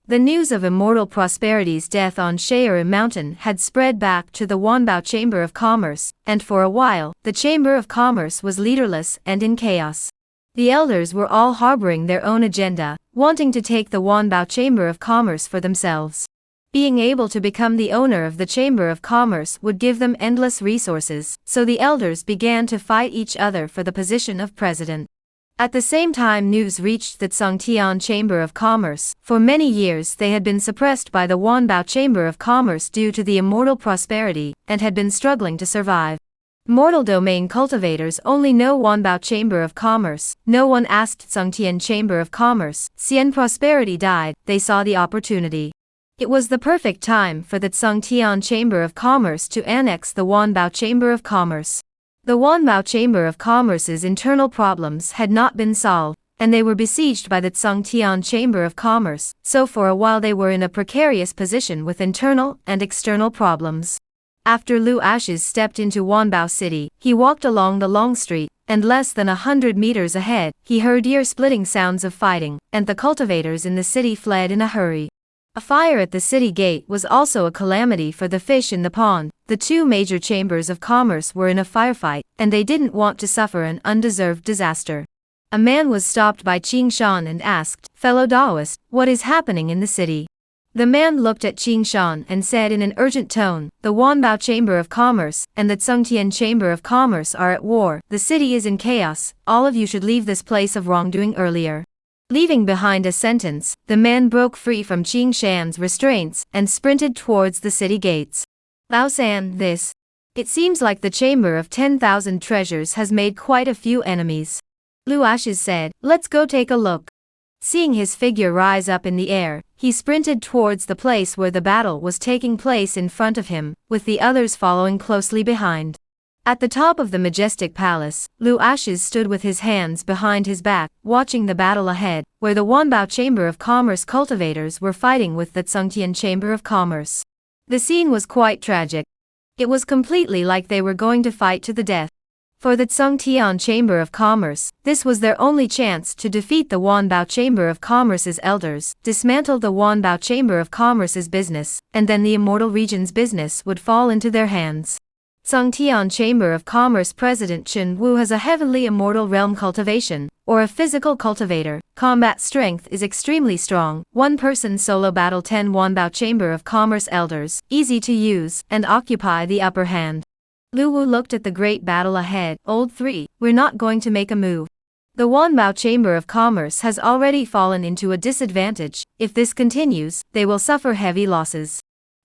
The news of Immortal Prosperity's death on Shayur Mountain had spread back to the Wanbao Chamber of Commerce, and for a while, the Chamber of Commerce was leaderless and in chaos. The elders were all harboring their own agenda, wanting to take the Wanbao Chamber of Commerce for themselves. Being able to become the owner of the Chamber of Commerce would give them endless resources, so the elders began to fight each other for the position of president. At the same time, news reached the Songtian Chamber of Commerce. For many years they had been suppressed by the Wanbao Chamber of Commerce due to the Immortal Prosperity, and had been struggling to survive. Mortal domain cultivators only know Wanbao Chamber of Commerce. No one asked Songtian Chamber of Commerce. Xian Prosperity died, they saw the opportunity. It was the perfect time for the Songtian Chamber of Commerce to annex the Wanbao Chamber of Commerce. The Wanbao Chamber of Commerce's internal problems had not been solved, and they were besieged by the Songtian Chamber of Commerce, so for a while they were in a precarious position with internal and external problems. After Lu Ashes stepped into Wanbao City, he walked along the long street, and less than 100 meters ahead, he heard ear-splitting sounds of fighting, and the cultivators in the city fled in a hurry. A fire at the city gate was also a calamity for the fish in the pond. The two major chambers of commerce were in a firefight, and they didn't want to suffer an undeserved disaster. A man was stopped by Qing Shan and asked, "Fellow Daoist, what is happening in the city?" The man looked at Qing Shan and said in an urgent tone, "The Wanbao Chamber of Commerce and the Songtian Chamber of Commerce are at war. The city is in chaos. All of you should leave this place of wrongdoing earlier." Leaving behind a sentence, the man broke free from Qing Shan's restraints and sprinted towards the city gates. "Lao San, this. It seems like the Chamber of 10,000 Treasures has made quite a few enemies." Lu Ashes said, "Let's go take a look." Seeing his figure rise up in the air, he sprinted towards the place where the battle was taking place in front of him, with the others following closely behind. At the top of the majestic palace, Lu Ashes stood with his hands behind his back, watching the battle ahead, where the Wanbao Chamber of Commerce cultivators were fighting with the Songtian Chamber of Commerce. The scene was quite tragic. It was completely like they were going to fight to the death. For the Songtian Chamber of Commerce, this was their only chance to defeat the Wanbao Chamber of Commerce's elders, dismantle the Wanbao Chamber of Commerce's business, and then the Immortal Region's business would fall into their hands. Songtian Chamber of Commerce President Chen Wu has a heavenly immortal realm cultivation, or a physical cultivator. Combat strength is extremely strong. One-person solo battle 10 Wanbao Chamber of Commerce Elders, easy to use, and occupy the upper hand. Lu Wu looked at the great battle ahead. Old 3, we're not going to make a move. The Wanbao Chamber of Commerce has already fallen into a disadvantage. If this continues, they will suffer heavy losses.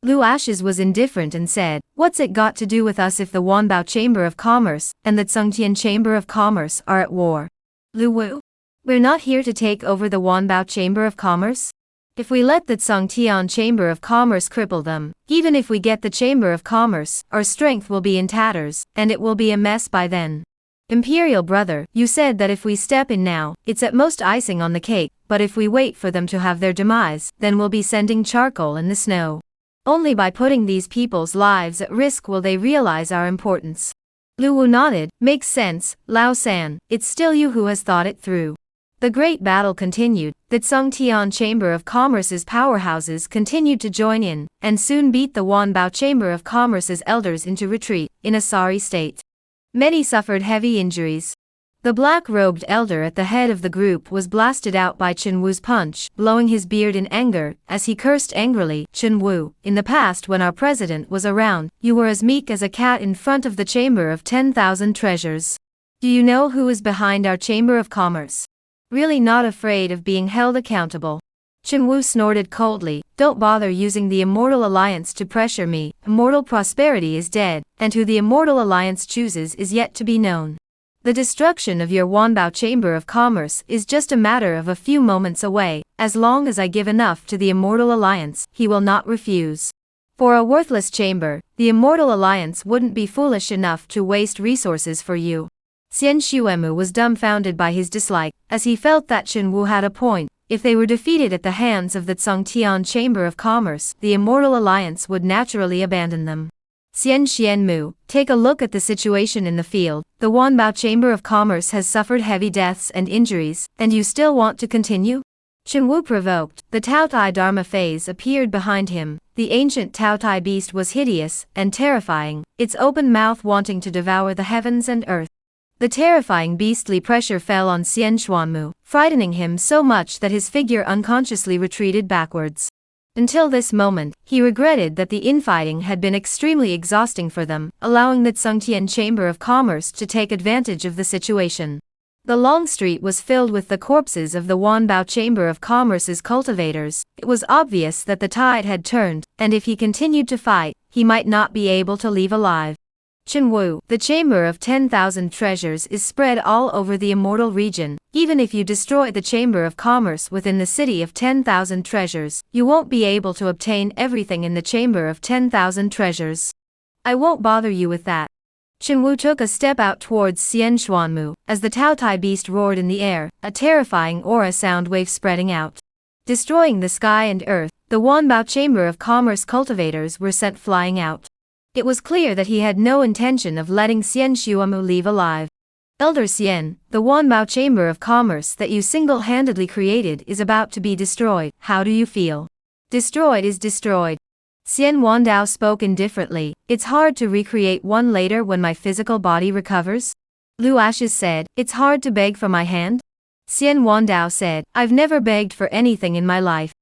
Lu Ashes was indifferent and said, what's it got to do with us if the Wanbao Chamber of Commerce and the Tsungtian Chamber of Commerce are at war? Lu Wu, we're not here to take over the Wanbao Chamber of Commerce. If we let the Tsungtian Chamber of Commerce cripple them, even if we get the Chamber of Commerce, our strength will be in tatters, and it will be a mess by then. Imperial brother, you said that if we step in now, it's at most icing on the cake, but if we wait for them to have their demise, then we'll be sending charcoal in the snow. Only by putting these people's lives at risk will they realize our importance. Lu Wu nodded, makes sense, Lao San, it's still you who has thought it through. The great battle continued. The Tsungtian Chamber of Commerce's powerhouses continued to join in, and soon beat the Wanbao Chamber of Commerce's elders into retreat, in a sorry state. Many suffered heavy injuries. The black-robed elder at the head of the group was blasted out by Chen Wu's punch, blowing his beard in anger, as he cursed angrily, Chen Wu, in the past when our president was around, you were as meek as a cat in front of the Chamber of 10,000 Treasures. Do you know who is behind our Chamber of Commerce? Really not afraid of being held accountable. Chen Wu snorted coldly, don't bother using the Immortal Alliance to pressure me, Immortal Prosperity is dead, and who the Immortal Alliance chooses is yet to be known. The destruction of your Wanbao Chamber of Commerce is just a matter of a few moments away. As long as I give enough to the Immortal Alliance, he will not refuse. For a worthless chamber, the Immortal Alliance wouldn't be foolish enough to waste resources for you. Xian Xuemu was dumbfounded by his dislike, as he felt that Chen Wu had a point. If they were defeated at the hands of the Tsungtian Chamber of Commerce, the Immortal Alliance would naturally abandon them. Xian Xianmu, take a look at the situation in the field. The Wanbao Chamber of Commerce has suffered heavy deaths and injuries, and you still want to continue? Chen Wu provoked. The Taotai Dharma phase appeared behind him. The ancient Taotai beast was hideous and terrifying, its open mouth wanting to devour the heavens and earth. The terrifying beastly pressure fell on Xian Xuanmu, frightening him so much that his figure unconsciously retreated backwards. Until this moment, he regretted that the infighting had been extremely exhausting for them, allowing the Tsungtian Chamber of Commerce to take advantage of the situation. The long street was filled with the corpses of the Wanbao Chamber of Commerce's cultivators. It was obvious that the tide had turned, and if he continued to fight, he might not be able to leave alive. Chen Wu, the Chamber of 10,000 Treasures is spread all over the Immortal region. Even if you destroy the Chamber of Commerce within the city of 10,000 Treasures, you won't be able to obtain everything in the Chamber of 10,000 Treasures. I won't bother you with that. Chen Wu took a step out towards Xian Xuanmu, as the Taotai beast roared in the air, a terrifying aura sound wave spreading out. Destroying the sky and earth, the Wanbao Chamber of Commerce cultivators were sent flying out. It was clear that he had no intention of letting Xian Xuanmu leave alive. Elder Xian, the Wanbao Chamber of Commerce that you single-handedly created is about to be destroyed. How do you feel? Destroyed is destroyed. Xian Wandao spoke indifferently. It's hard to recreate one later when my physical body recovers. Lu Ashes said, it's hard to beg for my hand? Xian Wandao said, I've never begged for anything in my life.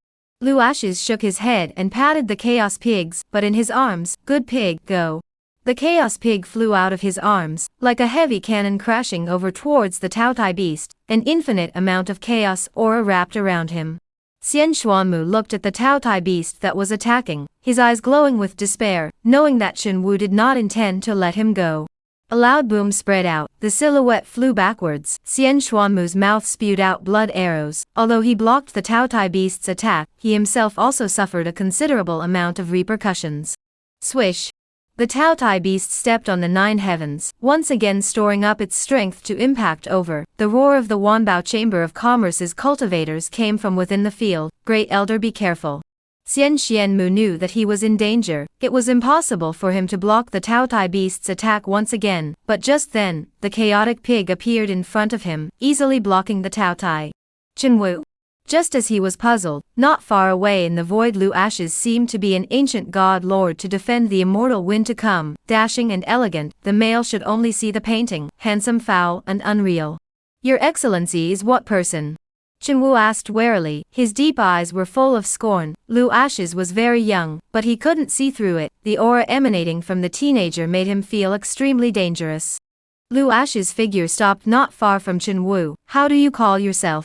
Lu Ashes shook his head and patted the Chaos Pigs, but in his arms, good pig, go. The Chaos Pig flew out of his arms, like a heavy cannon crashing over towards the Taotai beast, an infinite amount of chaos aura wrapped around him. Xian Xuanmu looked at the Taotai beast that was attacking, his eyes glowing with despair, knowing that Chen Wu did not intend to let him go. A loud boom spread out, the silhouette flew backwards. Xian Xuanmu's mouth spewed out blood arrows. Although he blocked the Taotai beast's attack, he himself also suffered a considerable amount of repercussions. Swish! The Taotai beast stepped on the 9 heavens, once again storing up its strength to impact over. The roar of the Wanbao Chamber of Commerce's cultivators came from within the field. Great Elder, be careful. Xian Xianmu knew that he was in danger. It was impossible for him to block the Taotai beast's attack once again, but just then, the chaotic pig appeared in front of him, easily blocking the Taotai. Chen Wu. Just as he was puzzled, not far away in the void Lu Ashes seemed to be an ancient god lord to defend the immortal wind to come, dashing and elegant, the male should only see the painting, handsome, foul, and unreal. Your Excellency is what person? Chenwu asked warily, his deep eyes were full of scorn. Lu Ashes was very young, but he couldn't see through it. The aura emanating from the teenager made him feel extremely dangerous. Lu Ashes' figure stopped not far from Chenwu. How do you call yourself?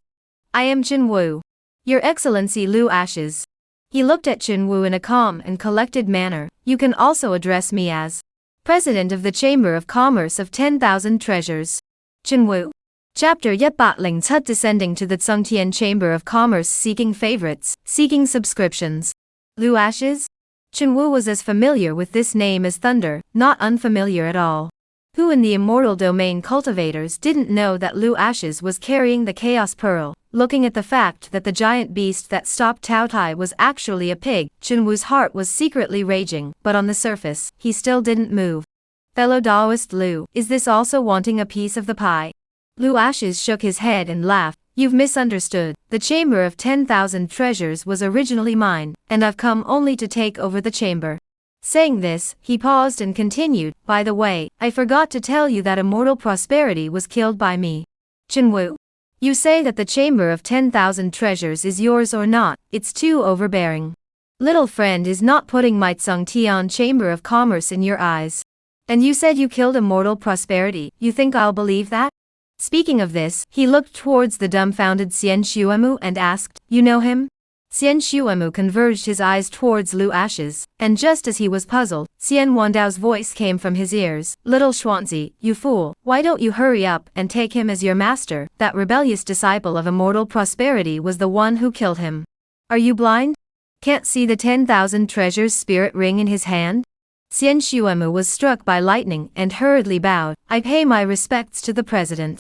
I am Chenwu. Your Excellency Lu Ashes. He looked at Chenwu in a calm and collected manner. You can also address me as President of the Chamber of Commerce of 10,000 Treasures. Chenwu. Chapter 107 Descending to the Tsungtian Chamber of Commerce seeking favorites, seeking subscriptions. Lu Ashes? Chenwu was as familiar with this name as thunder, not unfamiliar at all. Who in the immortal domain cultivators didn't know that Lu Ashes was carrying the Chaos Pearl? Looking at the fact that the giant beast that stopped Tao Tai was actually a pig, Chenwu's heart was secretly raging, but on the surface, he still didn't move. Fellow Taoist Lu, is this also wanting a piece of the pie? Lu Ashes shook his head and laughed. You've misunderstood. The Chamber of 10,000 Treasures was originally mine, and I've come only to take over the chamber. Saying this, he paused and continued, by the way, I forgot to tell you that immortal prosperity was killed by me. Chenwu. You say that the Chamber of 10,000 Treasures is yours or not, it's too overbearing. Little friend is not putting my Tsungtian Chamber of Commerce in your eyes. And you said you killed immortal prosperity, you think I'll believe that? Speaking of this, he looked towards the dumbfounded Xian Xuemu and asked, you know him? Xian Xuemu converged his eyes towards Lu Ashes, and just as he was puzzled, Xian Wandao's voice came from his ears. Little Xuanzi, you fool, why don't you hurry up and take him as your master? That rebellious disciple of immortal prosperity was the one who killed him. Are you blind? Can't see the 10,000 treasures spirit ring in his hand? Xian Xuemu was struck by lightning and hurriedly bowed. I pay my respects to the president.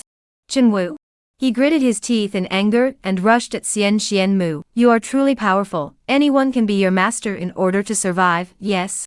Chenwu. He gritted his teeth in anger and rushed at Xian Xianmu. You are truly powerful. Anyone can be your master in order to survive, yes?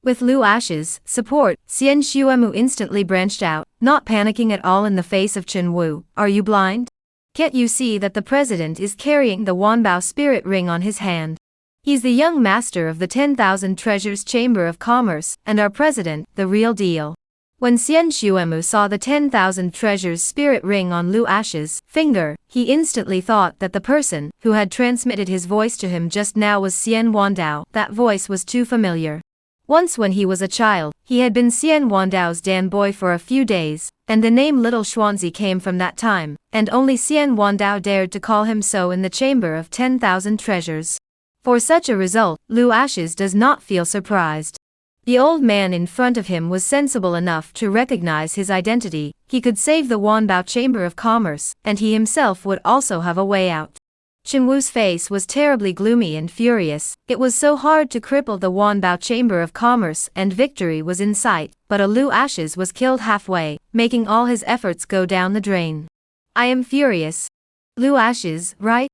With Lu Ashes' support, Xian Xuemu instantly branched out, not panicking at all in the face of Chenwu. Are you blind? Can't you see that the president is carrying the Wanbao spirit ring on his hand? He's the young master of the 10,000 Treasures Chamber of Commerce, and our president, the real deal. When Xian Xuemu saw the 10,000 Treasures spirit ring on Lu Ashes' finger, he instantly thought that the person who had transmitted his voice to him just now was Xian Wandao. That voice was too familiar. Once when he was a child, he had been Xian Wandao's dan boy for a few days, and the name Little Xuanzi came from that time, and only Xian Wandao dared to call him so in the Chamber of 10,000 Treasures. For such a result, Lu Ashes does not feel surprised. The old man in front of him was sensible enough to recognize his identity. He could save the Wanbao Chamber of Commerce, and he himself would also have a way out. Chenwu's face was terribly gloomy and furious. It was so hard to cripple the Wanbao Chamber of Commerce, and victory was in sight, but a Lu Ashes was killed halfway, making all his efforts go down the drain. I am furious. Lu Ashes, right?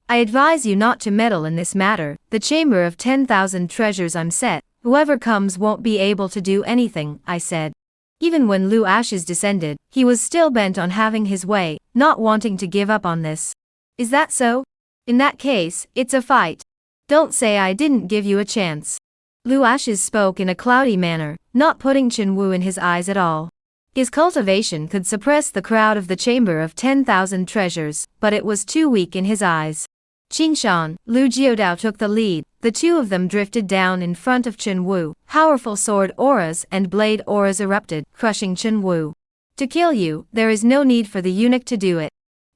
I advise you not to meddle in this matter. The Chamber of 10,000 Treasures I'm set. Whoever comes won't be able to do anything, I said. Even when Lu Ashes descended, he was still bent on having his way, not wanting to give up on this. Is that so? In that case, it's a fight. Don't say I didn't give you a chance. Lu Ashes spoke in a cloudy manner, not putting Chenwu in his eyes at all. His cultivation could suppress the crowd of the Chamber of 10,000 Treasures, but it was too weak in his eyes. Qingshan, Lu Jiodao took the lead. The two of them drifted down in front of Chenwu. Powerful sword auras and blade auras erupted, crushing Chenwu. To kill you, there is no need for the eunuch to do it.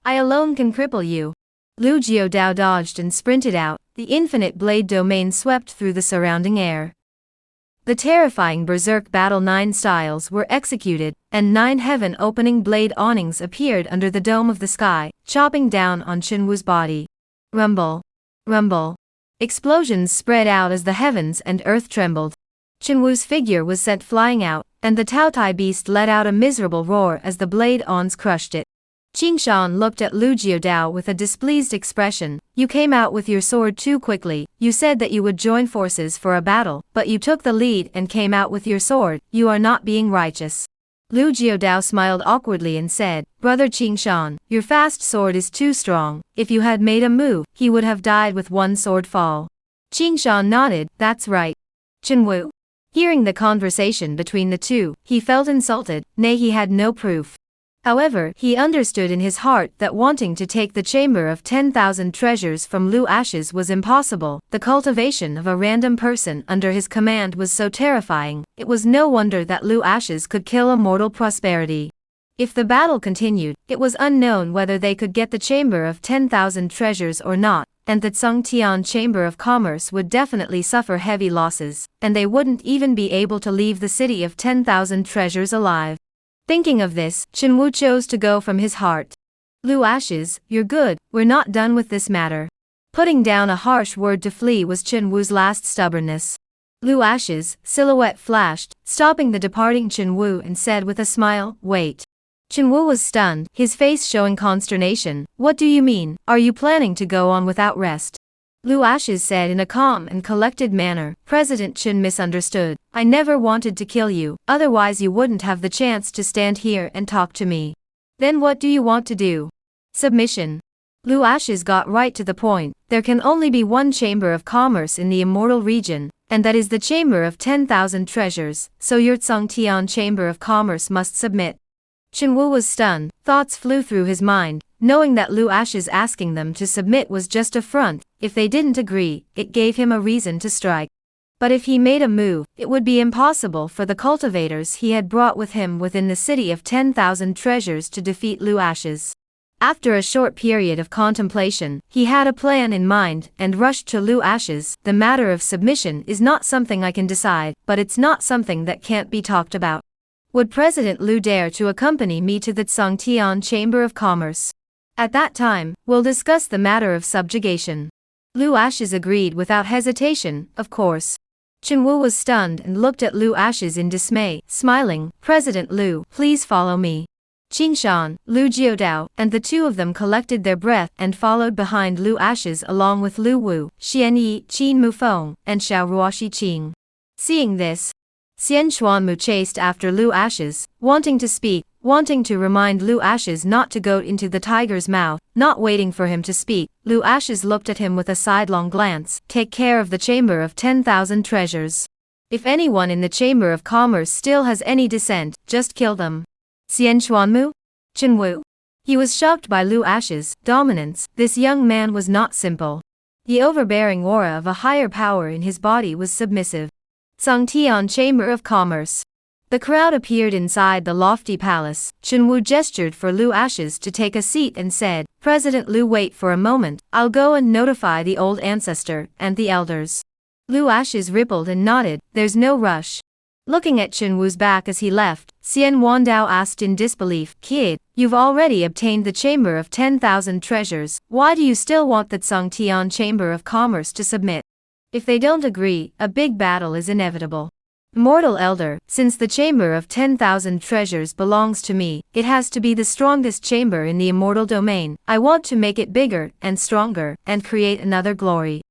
I alone can cripple you. Lu Jiodao dodged and sprinted out. The infinite blade domain swept through the surrounding air. The terrifying berserk battle 9 styles were executed, and 9 heaven-opening blade awnings appeared under the dome of the sky, chopping down on Chenwu's body. Rumble. Rumble. Explosions spread out as the heavens and earth trembled. Chenwu's figure was sent flying out, and the Taotai beast let out a miserable roar as the blade awns crushed it. Qingshan looked at Lu Jiodao with a displeased expression. You came out with your sword too quickly. You said that you would join forces for a battle, but you took the lead and came out with your sword. You are not being righteous. Lu Jiodao smiled awkwardly and said, Brother Qingshan, your fast sword is too strong. If you had made a move, he would have died with one sword fall. Qingshan nodded, that's right. Chenwu. Hearing the conversation between the two, he felt insulted, nay he had no proof. However, he understood in his heart that wanting to take the chamber of 10,000 treasures from Lu Ashes was impossible. The cultivation of a random person under his command was so terrifying, it was no wonder that Lu Ashes could kill a mortal prosperity. If the battle continued, it was unknown whether they could get the chamber of 10,000 treasures or not, and the Tsungtian Chamber of Commerce would definitely suffer heavy losses, and they wouldn't even be able to leave the city of 10,000 treasures alive. Thinking of this, Chenwu chose to go from his heart. Lu Ashes, you're good, we're not done with this matter. Putting down a harsh word to flee was Chenwu's last stubbornness. Lu Ashes' silhouette flashed, stopping the departing Chenwu and said with a smile, wait. Chenwu was stunned, his face showing consternation. What do you mean, are you planning to go on without rest? Lu Ashes said in a calm and collected manner, President Chen misunderstood. I never wanted to kill you, otherwise you wouldn't have the chance to stand here and talk to me. Then what do you want to do? Submission. Lu Ashes got right to the point. There can only be one chamber of commerce in the immortal region, and that is the chamber of 10,000 treasures, so your Tsungtian Chamber of Commerce must submit. Chenwu was stunned, thoughts flew through his mind, knowing that Lu Ashes asking them to submit was just a front. If they didn't agree, it gave him a reason to strike. But if he made a move, it would be impossible for the cultivators he had brought with him within the city of 10,000 treasures to defeat Lu Ashes. After a short period of contemplation, he had a plan in mind and rushed to Lu Ashes. The matter of submission is not something I can decide, but it's not something that can't be talked about. Would President Lu dare to accompany me to the Tsungtian Chamber of Commerce? At that time, we'll discuss the matter of subjugation. Lu Ashes agreed without hesitation, of course. Chenwu was stunned and looked at Lu Ashes in dismay, smiling, President Lu, please follow me. Qingshan, Lu Jiodao, and the two of them collected their breath and followed behind Lu Ashes along with Lu Wu, Xian Yi, Qin Mufeng, and Xiao Ruoxi Qing. Seeing this, Xian Xuanmu chased after Lu Ashes, wanting to speak, wanting to remind Lu Ashes not to go into the tiger's mouth. Not waiting for him to speak, Lu Ashes looked at him with a sidelong glance. Take care of the chamber of 10,000 treasures. If anyone in the chamber of commerce still has any dissent, just kill them. Xian Xuanmu? Chenwu. He was shocked by Lu Ashes' dominance. This young man was not simple. The overbearing aura of a higher power in his body was submissive. Tsungtian Chamber of Commerce. The crowd appeared inside the lofty palace. Chenwu gestured for Lu Ashes to take a seat and said, President Lu, wait for a moment, I'll go and notify the old ancestor and the elders. Lu Ashes rippled and nodded, there's no rush. Looking at Chenwu's back as he left, Xian Wandao asked in disbelief, Kid, you've already obtained the chamber of 10,000 treasures, why do you still want the Tsungtian Chamber of Commerce to submit? If they don't agree, a big battle is inevitable. Mortal Elder, since the chamber of 10,000 treasures belongs to me, it has to be the strongest chamber in the immortal domain. I want to make it bigger and stronger and create another glory.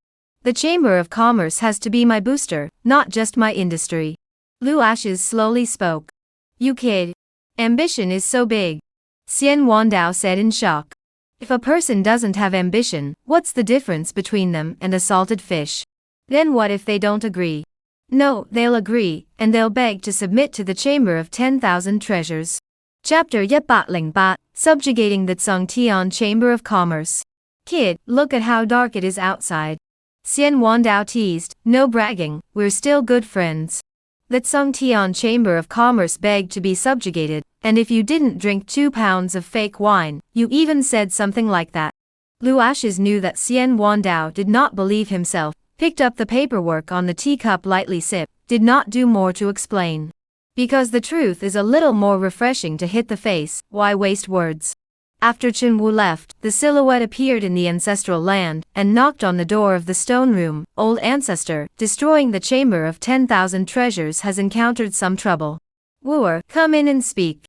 The Chamber of Commerce has to be my booster, not just my industry. Lu Ashes slowly spoke. You kid. Ambition is so big. Xian Wandao said in shock. If a person doesn't have ambition, what's the difference between them and a salted fish? Then what if they don't agree? No, they'll agree, and they'll beg to submit to the chamber of 10,000 treasures. Chapter 108, Subjugating the Tsungtian Chamber of Commerce. Kid, look at how dark it is outside. Xian Wandao teased, no bragging, we're still good friends. The Tsungtian Chamber of Commerce begged to be subjugated, and if you didn't drink 2 pounds of fake wine, you even said something like that. Lu Ashes knew that Xian Wandao did not believe himself, picked up the paperwork on the teacup lightly sipped, did not do more to explain. Because the truth is a little more refreshing to hit the face, why waste words? After Chenwu left, the silhouette appeared in the ancestral land, and knocked on the door of the stone room. Old ancestor, destroying the chamber of 10,000 treasures has encountered some trouble. Wooer, come in and speak.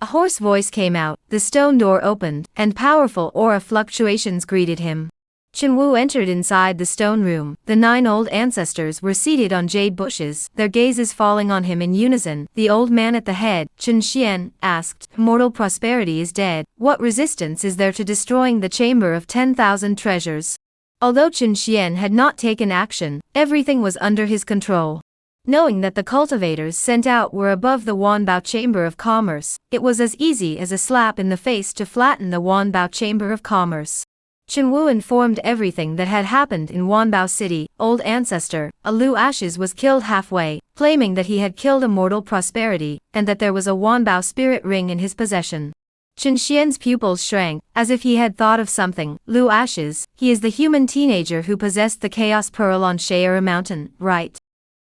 A hoarse voice came out, the stone door opened, and powerful aura fluctuations greeted him. Chenwu entered inside the stone room. The 9 old ancestors were seated on jade bushes, their gazes falling on him in unison. The old man at the head, Chen Xian, asked, "Mortal prosperity is dead. What resistance is there to destroying the chamber of 10,000 treasures?" Although Chen Xian had not taken action, everything was under his control. Knowing that the cultivators sent out were above the Wanbao Chamber of Commerce, it was as easy as a slap in the face to flatten the Wanbao Chamber of Commerce. Chenwu informed everything that had happened in Wanbao City. Old ancestor, Lu Ashes was killed halfway, claiming that he had killed Immortal Prosperity, and that there was a Wanbao spirit ring in his possession. Chen Xian's pupils shrank, as if he had thought of something. Lu Ashes, he is the human teenager who possessed the Chaos Pearl on Shayera Mountain, right?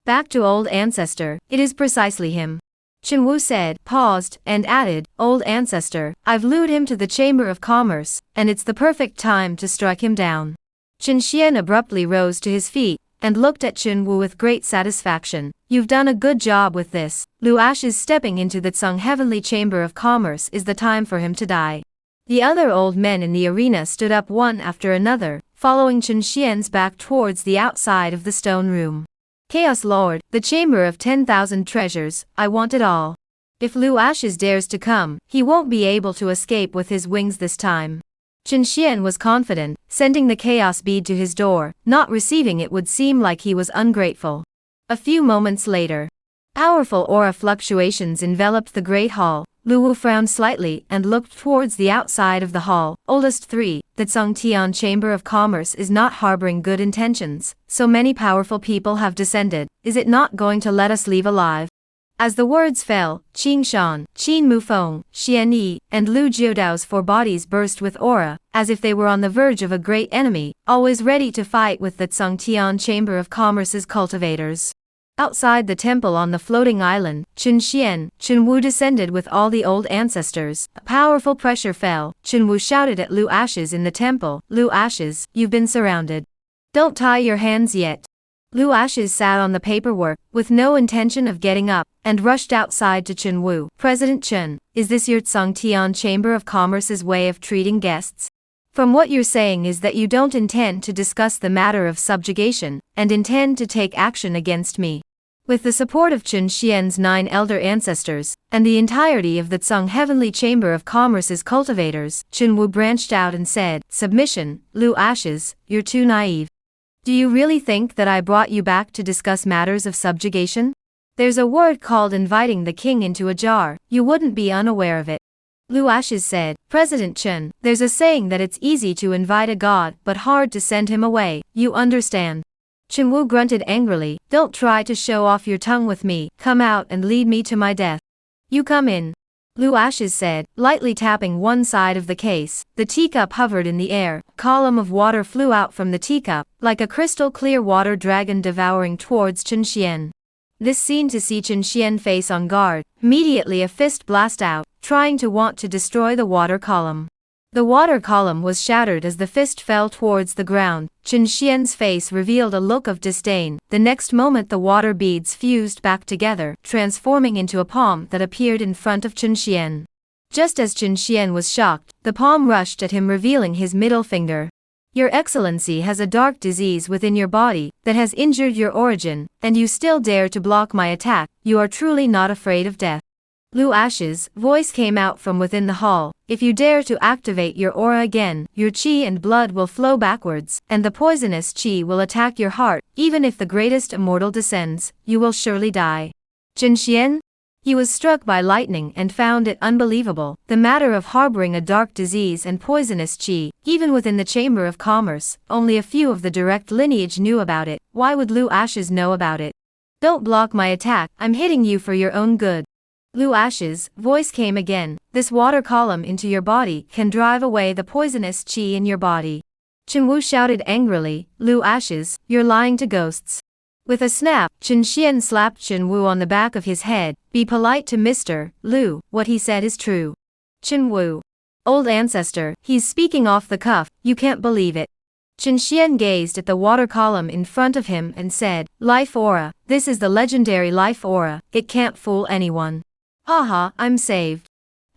Back to old ancestor, it is precisely him. Chenwu said, paused, and added, "Old ancestor, I've lured him to the Chamber of Commerce, and it's the perfect time to strike him down." Chen Xian abruptly rose to his feet, and looked at Chenwu with great satisfaction. "You've done a good job with this. Lu Ashes stepping into the Tsung Heavenly Chamber of Commerce is the time for him to die." The other old men in the arena stood up one after another, following Chen Xian's back towards the outside of the stone room. "Chaos Lord, the Chamber of 10,000 treasures, I want it all. If Lu Ashes dares to come, he won't be able to escape with his wings this time." Chen Xian was confident, sending the chaos bead to his door. Not receiving it would seem like he was ungrateful. A few moments later, powerful aura fluctuations enveloped the great hall. Lu Wu frowned slightly and looked towards the outside of the hall. "Oldest 3, the Tsungtian Chamber of Commerce is not harboring good intentions. So many powerful people have descended. Is it not going to let us leave alive?" As the words fell, Qing Shan, Qin Mufeng, Xian Yi, and Lu Jiodao's 4 bodies burst with aura, as if they were on the verge of a great enemy, always ready to fight with the Tsungtian Chamber of Commerce's cultivators. Outside the temple on the floating island, Chen Wu descended with all the old ancestors. A powerful pressure fell. Chen Wu shouted at Lu Ashes in the temple, "Lu Ashes, you've been surrounded. Don't tie your hands yet." Lu Ashes sat on the paperwork, with no intention of getting up, and rushed outside to Chen Wu. "President Chen, is this your Tsungtian Chamber of Commerce's way of treating guests? From what you're saying is that you don't intend to discuss the matter of subjugation, and intend to take action against me." With the support of Chen Xian's 9 elder ancestors, and the entirety of the Tsung Heavenly Chamber of Commerce's cultivators, Chen Wu branched out and said, "Submission, Lu Ashes, you're too naive. Do you really think that I brought you back to discuss matters of subjugation? There's a word called inviting the king into a jar, you wouldn't be unaware of it." Lu Ashes said, "President Chen, there's a saying that it's easy to invite a god but hard to send him away, you understand?" Chen Wu grunted angrily, "Don't try to show off your tongue with me, come out and lead me to my death." "You come in," Lu Ashes said, lightly tapping one side of the case. The teacup hovered in the air, a column of water flew out from the teacup, like a crystal clear water dragon devouring towards Chen Xian. This seemed to see Chen Xian face on guard. Immediately a fist blast out, trying to want to destroy the water column. The water column was shattered as the fist fell towards the ground. Chen Xian's face revealed a look of disdain. The next moment the water beads fused back together, transforming into a palm that appeared in front of Chen Xian. Just as Chen Xian was shocked, the palm rushed at him, revealing his middle finger. "Your Excellency has a dark disease within your body that has injured your origin, and you still dare to block my attack. You are truly not afraid of death." Lu Ashes' voice came out from within the hall. "If you dare to activate your aura again, your qi and blood will flow backwards, and the poisonous qi will attack your heart. Even if the greatest immortal descends, you will surely die." Chen Xian? He was struck by lightning and found it unbelievable. The matter of harboring a dark disease and poisonous qi, even within the Chamber of Commerce, only a few of the direct lineage knew about it. Why would Lu Ashes know about it? "Don't block my attack, I'm hitting you for your own good." Lu Ashes' voice came again. "This water column into your body can drive away the poisonous qi in your body." Chen Wu shouted angrily, "Lu Ashes, you're lying to ghosts." With a snap, Chen Xian slapped Chen Wu on the back of his head. "Be polite to Mr. Lu, what he said is true." Chen Wu. "Old ancestor, he's speaking off the cuff, you can't believe it." Chen Xian gazed at the water column in front of him and said, "Life aura, this is the legendary life aura, it can't fool anyone. Haha, I'm saved."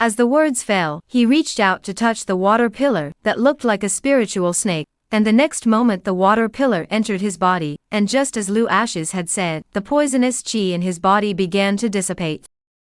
As the words fell, he reached out to touch the water pillar that looked like a spiritual snake. and the next moment the water pillar entered his body, and just as Lu Ashes had said, the poisonous qi in his body began to dissipate.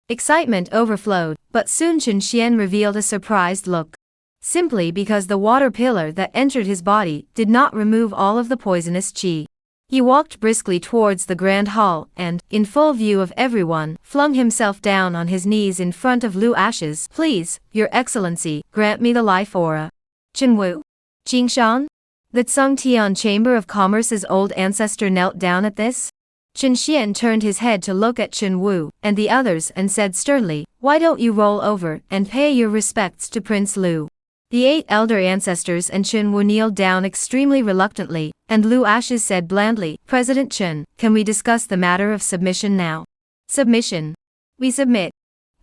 Excitement overflowed, but soon Chen Xian revealed a surprised look. Simply because the water pillar that entered his body did not remove all of the poisonous qi. He walked briskly towards the grand hall and, in full view of everyone, flung himself down on his knees in front of Lu Ashes. Please, Your Excellency, grant me the life aura. Chen Wu. Jingshan? The Tsungtian Chamber of Commerce's old ancestor knelt down at this? Chen Xian turned his head to look at Chen Wu and the others and said sternly, why don't you roll over and pay your respects to Prince Lu? The 8 elder ancestors and Chen Wu kneeled down extremely reluctantly, and Lu Ashes said blandly, President Chen, can we discuss the matter of submission now? Submission. We submit.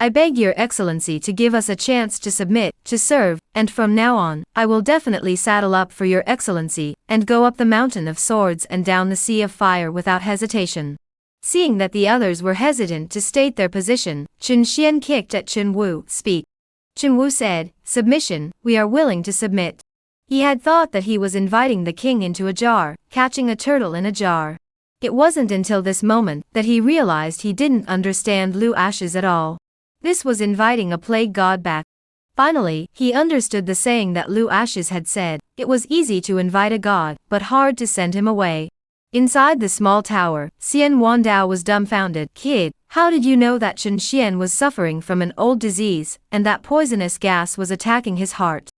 I beg Your Excellency to give us a chance to submit, to serve, and from now on, I will definitely saddle up for Your Excellency, and go up the mountain of swords and down the sea of fire without hesitation. Seeing that the others were hesitant to state their position, Chen Xian kicked at Chen Wu. Speak. Chen Wu said, submission, we are willing to submit. He had thought that he was inviting the king into a jar, catching a turtle in a jar. It wasn't until this moment that he realized he didn't understand Lu Ashes at all. This was inviting a plague god back. Finally, he understood the saying that Lu Ashes had said, it was easy to invite a god, but hard to send him away. Inside the small tower, Xian Wandao was dumbfounded. Kid, how did you know that Chen Xian was suffering from an old disease, and that poisonous gas was attacking his heart?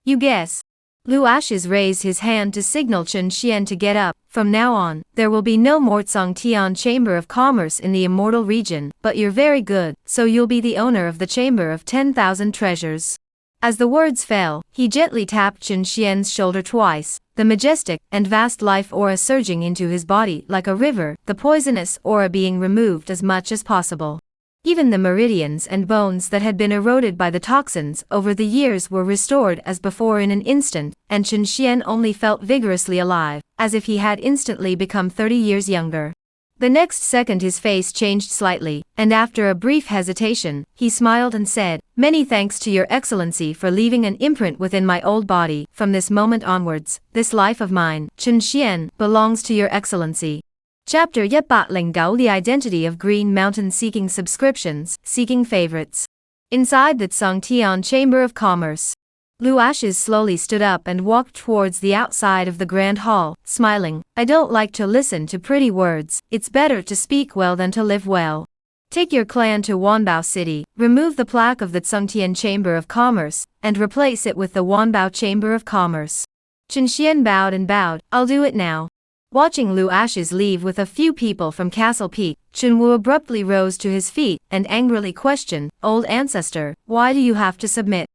You guess. Lu Ashes raised his hand to signal Chen Xian to get up. From now on, there will be no more Tsungtian Chamber of Commerce in the Immortal Region, but you're very good, so you'll be the owner of the Chamber of 10,000 Treasures. As the words fell, he gently tapped Chen Xian's shoulder twice, the majestic and vast life aura surging into his body like a river, the poisonous aura being removed as much as possible. Even the meridians and bones that had been eroded by the toxins over the years were restored as before in an instant, and Chen Xian only felt vigorously alive, as if he had instantly become 30 years younger. The next second his face changed slightly, and after a brief hesitation, he smiled and said, many thanks to Your Excellency for leaving an imprint within my old body. From this moment onwards, this life of mine, Chen Xian, belongs to Your Excellency. Chapter Yet Batling Gao. The identity of Green Mountain. Seeking subscriptions, seeking favorites. Inside the Tsungtian Chamber of Commerce, Lu Ashes slowly stood up and walked towards the outside of the grand hall, smiling. I don't like to listen to pretty words, it's better to speak well than to live well. Take your clan to Wanbao City, remove the plaque of the Tsungtian Chamber of Commerce, and replace it with the Wanbao Chamber of Commerce. Chen Xian bowed and bowed, I'll do it now. Watching Lu Ashes leave with a few people from Castle Peak, Chen Wu abruptly rose to his feet and angrily questioned, Old Ancestor, why do you have to submit?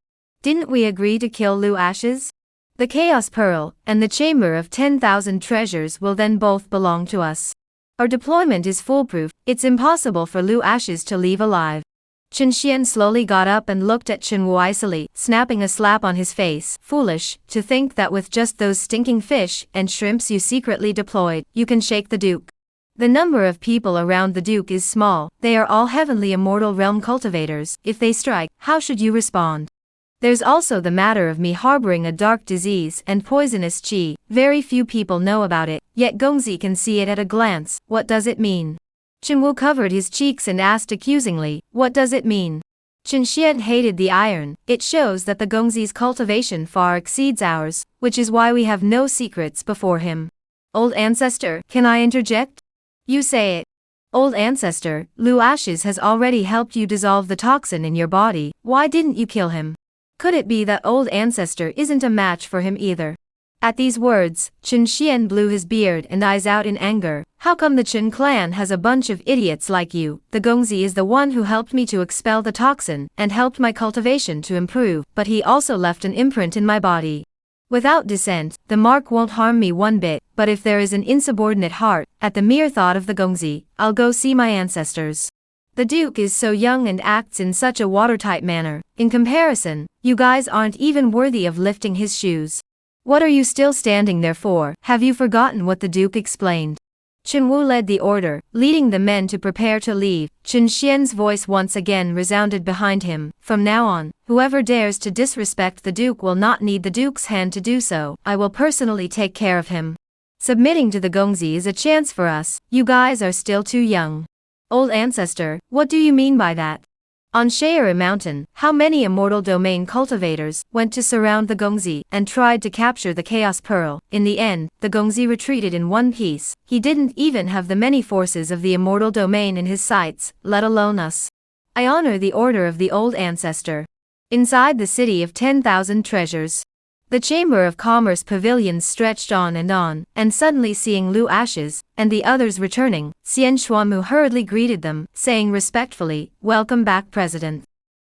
Didn't we agree to kill Lu Ashes? The Chaos Pearl and the Chamber of 10,000 Treasures will then both belong to us. Our deployment is foolproof, it's impossible for Lu Ashes to leave alive. Chen Xian slowly got up and looked at Chen Wu icily, snapping a slap on his face. Foolish, to think that with just those stinking fish and shrimps you secretly deployed, you can shake the Duke. The number of people around the Duke is small, they are all heavenly immortal realm cultivators. If they strike, how should you respond? There's also the matter of me harboring a dark disease and poisonous qi. Very few people know about it, yet Gongzi can see it at a glance. What does it mean? Chen Wu covered his cheeks and asked accusingly, what does it mean? Chen Xian hated the iron. It shows that the Gongzi's cultivation far exceeds ours, which is why we have no secrets before him. Old Ancestor, can I interject? You say it. Old Ancestor, Lu Ashes has already helped you dissolve the toxin in your body, why didn't you kill him? Could it be that Old Ancestor isn't a match for him either? At these words, Chen Xian blew his beard and eyes out in anger. How come the Chen clan has a bunch of idiots like you? The Gongzi is the one who helped me to expel the toxin and helped my cultivation to improve, but he also left an imprint in my body. Without dissent, the mark won't harm me one bit, but if there is an insubordinate heart, at the mere thought of the Gongzi, I'll go see my ancestors. The Duke is so young and acts in such a watertight manner. In comparison, you guys aren't even worthy of lifting his shoes. What are you still standing there for? Have you forgotten what the Duke explained? Chen Wu led the order, leading the men to prepare to leave. Chen Xian's voice once again resounded behind him. From now on, whoever dares to disrespect the Duke will not need the Duke's hand to do so. I will personally take care of him. Submitting to the Gongzi is a chance for us. You guys are still too young. Old ancestor, what do you mean by that? On Shaira Mountain, how many immortal domain cultivators went to surround the Gongzi and tried to capture the Chaos Pearl. In the end, the Gongzi retreated in one piece. He didn't even have the many forces of the immortal domain in his sights, let alone us. I honor the order of the old ancestor. Inside the city of 10,000 treasures, the Chamber of Commerce pavilions stretched on, and suddenly seeing Lu Ashes and the others returning, Xian Xuanmu hurriedly greeted them, saying respectfully, "Welcome back, President."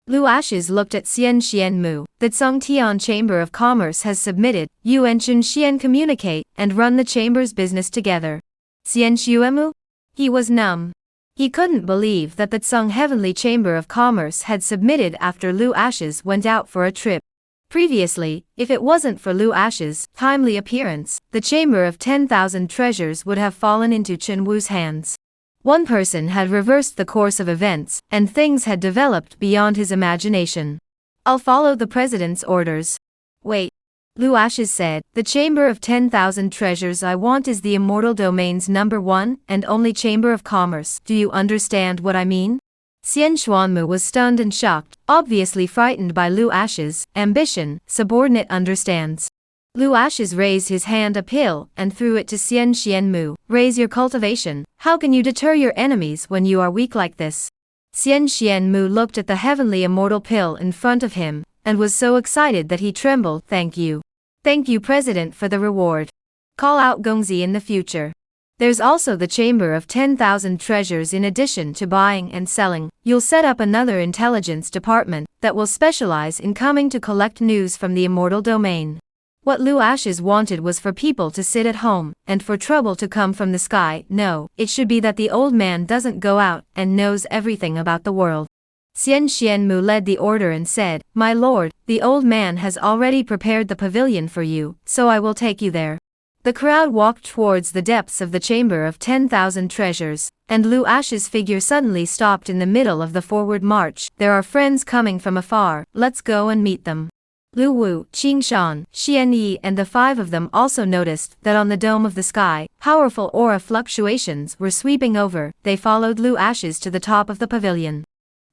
Lu Ashes looked at Xian Xianmu. The Zhongtian Chamber of Commerce has submitted. You and Chen Xian communicate and run the chamber's business together. Xian Xuanmu? He was numb. He couldn't believe that the Zhong Heavenly Chamber of Commerce had submitted after Lu Ashes went out for a trip. Previously, if it wasn't for Lu Ashes' timely appearance, the Chamber of 10,000 Treasures would have fallen into Chen Wu's hands. One person had reversed the course of events, and things had developed beyond his imagination. I'll follow the president's orders. Wait. Lu Ashes said, the Chamber of 10,000 Treasures I want is the immortal domain's #1 and only Chamber of Commerce. Do you understand what I mean? Xian Xuanmu was stunned and shocked, obviously frightened by Lu Ashes' ambition. Subordinate understands. Lu Ashes raised his hand uphill and threw it to Xian Xianmu. Raise your cultivation. How can you deter your enemies when you are weak like this? Xian Xianmu looked at the heavenly immortal pill in front of him, and was so excited that he trembled. Thank you. Thank you, President, for the reward. Call out Gongzi in the future. There's also the Chamber of 10,000 Treasures. In addition to buying and selling, you'll set up another intelligence department that will specialize in coming to collect news from the immortal domain. What Lu Ashes wanted was for people to sit at home, and for trouble to come from the sky. No, it should be that the old man doesn't go out and knows everything about the world. Xian Xianmu led the order and said, My lord, the old man has already prepared the pavilion for you, so I will take you there. The crowd walked towards the depths of the Chamber of 10,000 Treasures, and Lu Ashes' figure suddenly stopped in the middle of the forward march. There are friends coming from afar, let's go and meet them. Lu Wu, Qing Shan, Xian Yi and the 5 of them also noticed that on the dome of the sky, powerful aura fluctuations were sweeping over. They followed Lu Ashes to the top of the pavilion.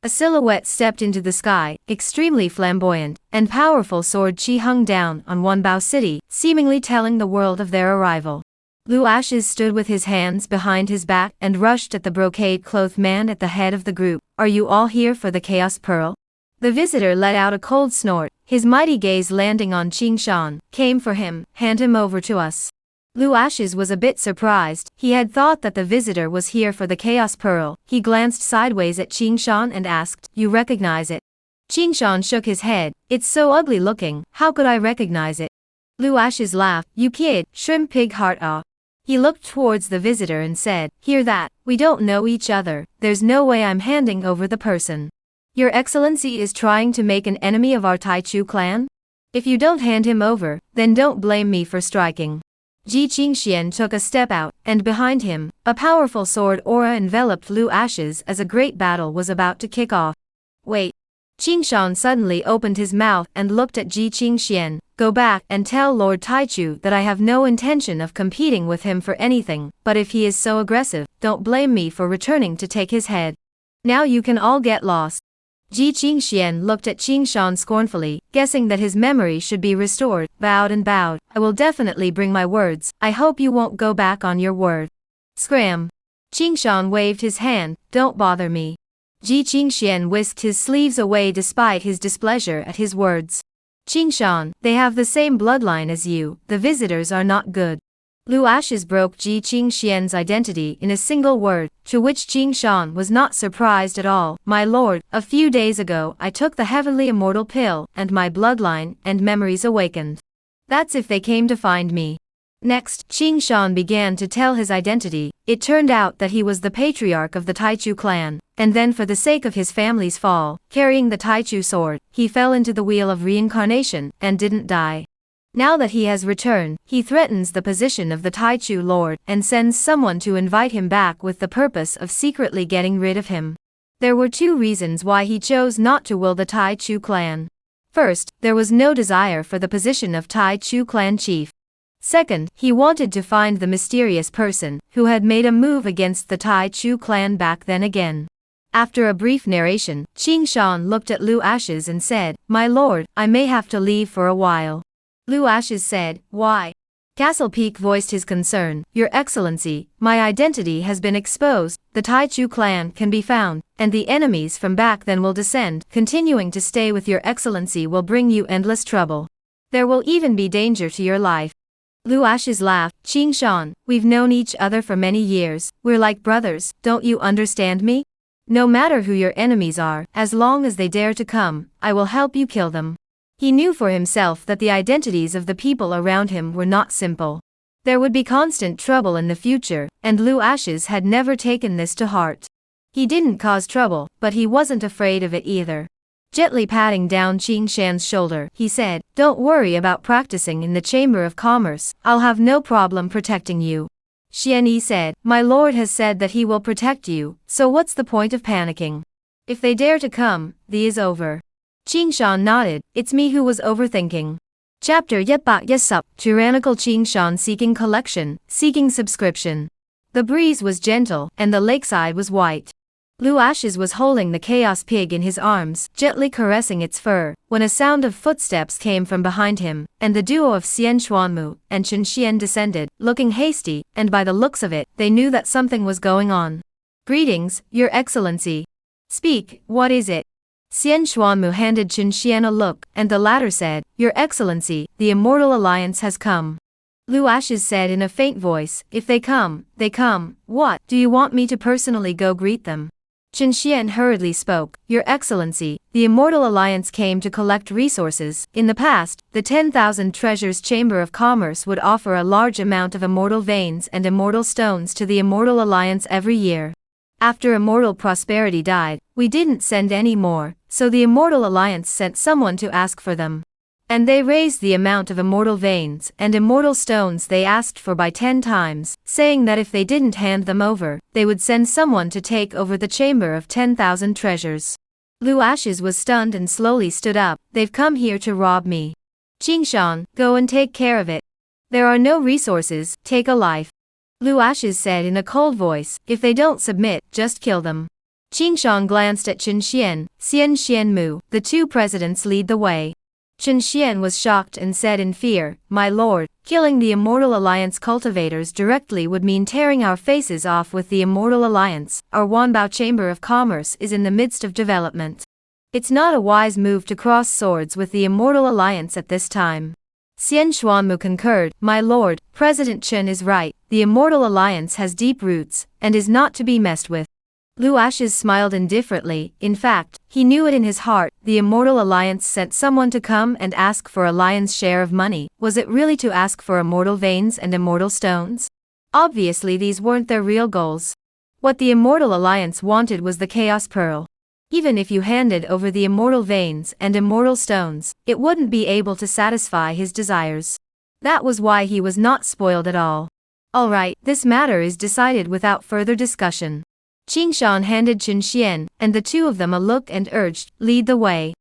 A silhouette stepped into the sky, extremely flamboyant, and powerful sword chi hung down on one Bao city, seemingly telling the world of their arrival. Lu Ashes stood with his hands behind his back and rushed at the brocade-clothed man at the head of the group. Are you all here for the Chaos Pearl? The visitor let out a cold snort, his mighty gaze landing on Qing Shan. Came for him, hand him over to us. Lu Ashes was a bit surprised. He had thought that the visitor was here for the Chaos Pearl. He glanced sideways at Qing Shan and asked, You recognize it? Qing Shan shook his head. It's so ugly looking, how could I recognize it? Lu Ashes laughed. You kid, shrimp pig heart ah. He looked towards the visitor and said, Hear that, we don't know each other, there's no way I'm handing over the person. Your Excellency is trying to make an enemy of our Taichu clan? If you don't hand him over, then don't blame me for striking. Ji Qingxian took a step out, and behind him, a powerful sword aura enveloped Lu Ashes as a great battle was about to kick off. Wait. Qingshan suddenly opened his mouth and looked at Ji Qingxian. Go back and tell Lord Taichu that I have no intention of competing with him for anything, but if he is so aggressive, don't blame me for returning to take his head. Now you can all get lost. Ji Qingxian looked at Qingshan scornfully, guessing that his memory should be restored, bowed and bowed. I will definitely bring my words, I hope you won't go back on your word. Scram. Qingshan waved his hand, don't bother me. Ji Qingxian whisked his sleeves away despite his displeasure at his words. Qingshan, they have the same bloodline as you, the visitors are not good. Lu Ashes broke Ji Qingxian's identity in a single word, to which Qingshan was not surprised at all. My lord, a few days ago I took the heavenly immortal pill, and my bloodline and memories awakened. That's if they came to find me. Next, Qingshan began to tell his identity. It turned out that he was the patriarch of the Taichu clan, and then for the sake of his family's fall, carrying the Taichu sword, he fell into the wheel of reincarnation, and didn't die. Now that he has returned, he threatens the position of the Taichu lord and sends someone to invite him back with the purpose of secretly getting rid of him. There were two reasons why he chose not to will the Taichu clan. First, there was no desire for the position of Taichu clan chief. Second, he wanted to find the mysterious person who had made a move against the Taichu clan back then again. After a brief narration, Qing Shan looked at Lu Ashes and said, "My lord, I may have to leave for a while." Lu Ashes said, "Why?" Castle Peak voiced his concern, "Your Excellency, my identity has been exposed, the Taichu clan can be found, and the enemies from back then will descend. Continuing to stay with Your Excellency will bring you endless trouble. There will even be danger to your life." Lu Ashes laughed, "Qing Shan, we've known each other for many years, we're like brothers, don't you understand me? No matter who your enemies are, as long as they dare to come, I will help you kill them." He knew for himself that the identities of the people around him were not simple. There would be constant trouble in the future, and Lu Ashes had never taken this to heart. He didn't cause trouble, but he wasn't afraid of it either. Gently patting down Qing Shan's shoulder, he said, "Don't worry about practicing in the Chamber of Commerce, I'll have no problem protecting you." Xian Yi said, "My lord has said that he will protect you, so what's the point of panicking? If they dare to come, the is over." Qing Shan nodded, "It's me who was overthinking." Chapter Yetbak Yesup, Tyrannical Qing Shan seeking collection, seeking subscription. The breeze was gentle, and the lakeside was white. Lu Ashes was holding the chaos pig in his arms, gently caressing its fur, when a sound of footsteps came from behind him, and the duo of Xian Xuanmu and Chen Xian descended, looking hasty, and by the looks of it, they knew that something was going on. "Greetings, Your Excellency." "Speak, what is it?" Xian Xuanmu handed Chen Xian a look, and the latter said, "Your Excellency, the Immortal Alliance has come." Lu Ashes said in a faint voice, "If they come, they come. What, do you want me to personally go greet them?" Chen Xian hurriedly spoke, "Your Excellency, the Immortal Alliance came to collect resources. In the past, the 10,000 Treasures Chamber of Commerce would offer a large amount of immortal veins and immortal stones to the Immortal Alliance every year. After Immortal Prosperity died, we didn't send any more, so the Immortal Alliance sent someone to ask for them. And they raised the amount of immortal veins and immortal stones they asked for by 10 times, saying that if they didn't hand them over, they would send someone to take over the Chamber of 10,000 Treasures." Lu Ashes was stunned and slowly stood up, "They've come here to rob me. Qing Shan, go and take care of it. There are no resources, take a life." Lu Ashes said in a cold voice, "If they don't submit, just kill them." Qing Shan glanced at Chen Xian, Xian Xianmu, the two presidents lead the way. Chen Xian was shocked and said in fear, "My lord, killing the Immortal Alliance cultivators directly would mean tearing our faces off with the Immortal Alliance. Our Wanbao Chamber of Commerce is in the midst of development. It's not a wise move to cross swords with the Immortal Alliance at this time." Xian Xuanmu concurred, "My lord, President Chen is right, the Immortal Alliance has deep roots, and is not to be messed with." Lu Ashes smiled indifferently, in fact, he knew it in his heart, the Immortal Alliance sent someone to come and ask for a lion's share of money. Was it really to ask for immortal veins and immortal stones? Obviously these weren't their real goals. What the Immortal Alliance wanted was the Chaos Pearl. Even if you handed over the immortal veins and immortal stones, it wouldn't be able to satisfy his desires. That was why he was not spoiled at all. "Alright, this matter is decided without further discussion." Qing Shan handed Chen Xian and the two of them a look and urged, "Lead the way."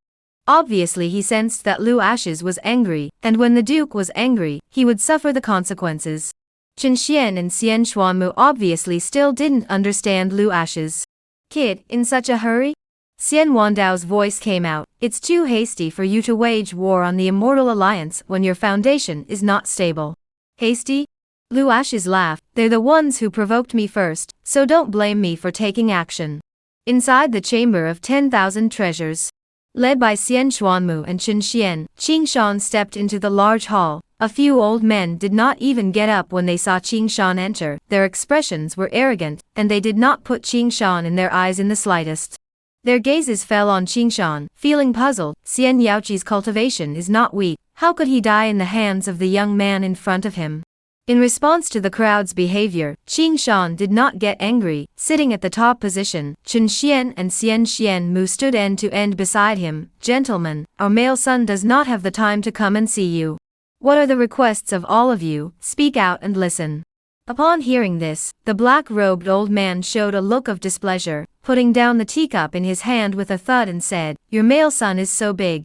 Obviously he sensed that Lu Ashes was angry, and when the Duke was angry, he would suffer the consequences. Chen Xian and Xian Xuanmu obviously still didn't understand Lu Ashes. "Kid, in such a hurry?" Xian Wandao's voice came out, "It's too hasty for you to wage war on the Immortal Alliance when your foundation is not stable." "Hasty?" Lu Ashes laughed, "They're the ones who provoked me first, so don't blame me for taking action." Inside the Chamber of 10,000 Treasures, led by Xian Xuanmu and Chen Xian, Qing Shan stepped into the large hall. A few old men did not even get up when they saw Qing Shan enter. Their expressions were arrogant, and they did not put Qing Shan in their eyes in the slightest. Their gazes fell on Qing Shan, feeling puzzled. Xian Yaoqi's cultivation is not weak, how could he die in the hands of the young man in front of him? In response to the crowd's behavior, Qing Shan did not get angry. Sitting at the top position, Chen Xian and Xian Xianmu stood end to end beside him. "Gentlemen, our male son does not have the time to come and see you. What are the requests of all of you? Speak out and listen. Upon hearing this, the black-robed old man showed a look of displeasure, putting down the teacup in his hand with a thud and said, "Your male son is so big."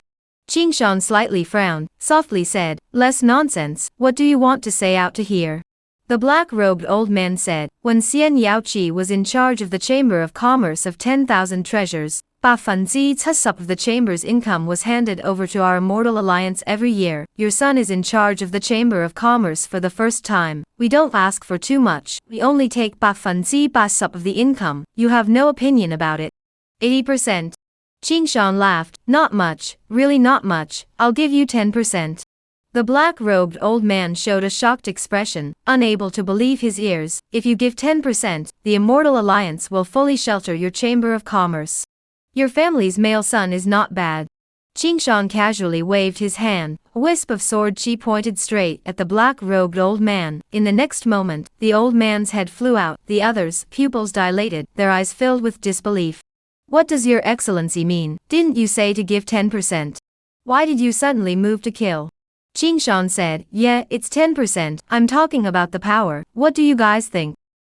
Qingshan slightly frowned, softly said, "Less nonsense, what do you want to say out to hear?" The black-robed old man said, "When Xian Yaoqi was in charge of the Chamber of Commerce of 10,000 treasures, 8%of the chamber's income was handed over to our Immortal Alliance every year. Your son is in charge of the Chamber of Commerce for the first time. We don't ask for too much, we only take 8% of the income. You have no opinion about it." 80%. Qingshan laughed, "Not much, really not much, I'll give you 10%. The black-robed old man showed a shocked expression, unable to believe his ears. "If you give 10%, the Immortal Alliance will fully shelter your Chamber of Commerce. Your family's male son is not bad." Qingshan casually waved his hand, a wisp of sword chi pointed straight at the black-robed old man. In the next moment, the old man's head flew out, the others' pupils dilated, their eyes filled with disbelief. "What does your excellency mean? Didn't you say to give 10%? Why did you suddenly move to kill?" Qingshan said, "Yeah, it's 10%, I'm talking about the power, what do you guys think?"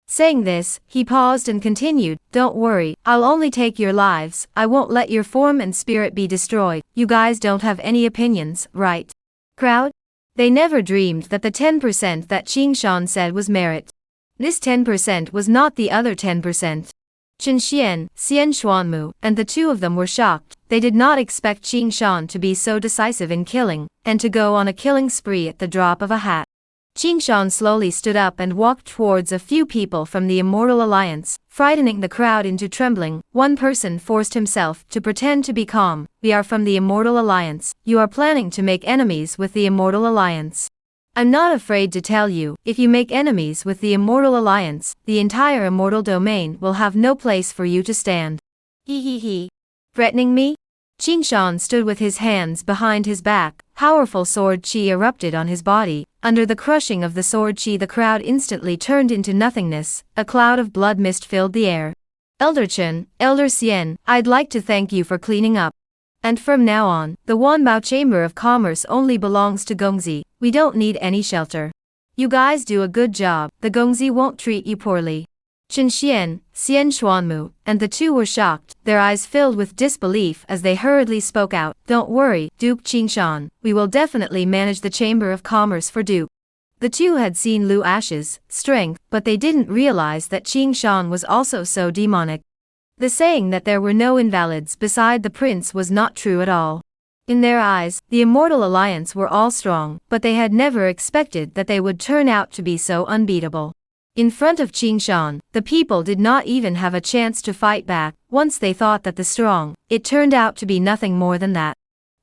Saying this, he paused and continued, "Don't worry, I'll only take your lives, I won't let your form and spirit be destroyed. You guys don't have any opinions, right? Crowd?" They never dreamed that the 10% that Qingshan said was merit. This 10% was not the other 10%. Chen Xian, Xian Xuanmu, and the two of them were shocked. They did not expect Qingshan to be so decisive in killing, and to go on a killing spree at the drop of a hat. Qingshan slowly stood up and walked towards a few people from the Immortal Alliance, frightening the crowd into trembling. One person forced himself to pretend to be calm. "We are from the Immortal Alliance. You are planning to make enemies with the Immortal Alliance. I'm not afraid to tell you, if you make enemies with the Immortal Alliance, the entire Immortal Domain will have no place for you to stand." He. Threatening me? Qingshan stood with his hands behind his back, powerful sword chi erupted on his body. Under the crushing of the sword chi, the crowd instantly turned into nothingness, a cloud of blood mist filled the air. "Elder Chen, Elder Xian, I'd like to thank you for cleaning up. And from now on, the Wanbao Chamber of Commerce only belongs to Gongzi, we don't need any shelter. You guys do a good job, the Gongzi won't treat you poorly." Chen Xian, Xian Xuanmu, and the two were shocked, their eyes filled with disbelief as they hurriedly spoke out, "Don't worry, Duke Qingshan, we will definitely manage the Chamber of Commerce for Duke." The two had seen Lu Ash's strength, but they didn't realize that Qingshan was also so demonic. The saying that there were no invalids beside the prince was not true at all. In their eyes, the Immortal Alliance were all strong, but they had never expected that they would turn out to be so unbeatable. In front of Qingshan, the people did not even have a chance to fight back. Once they thought that the strong, it turned out to be nothing more than that.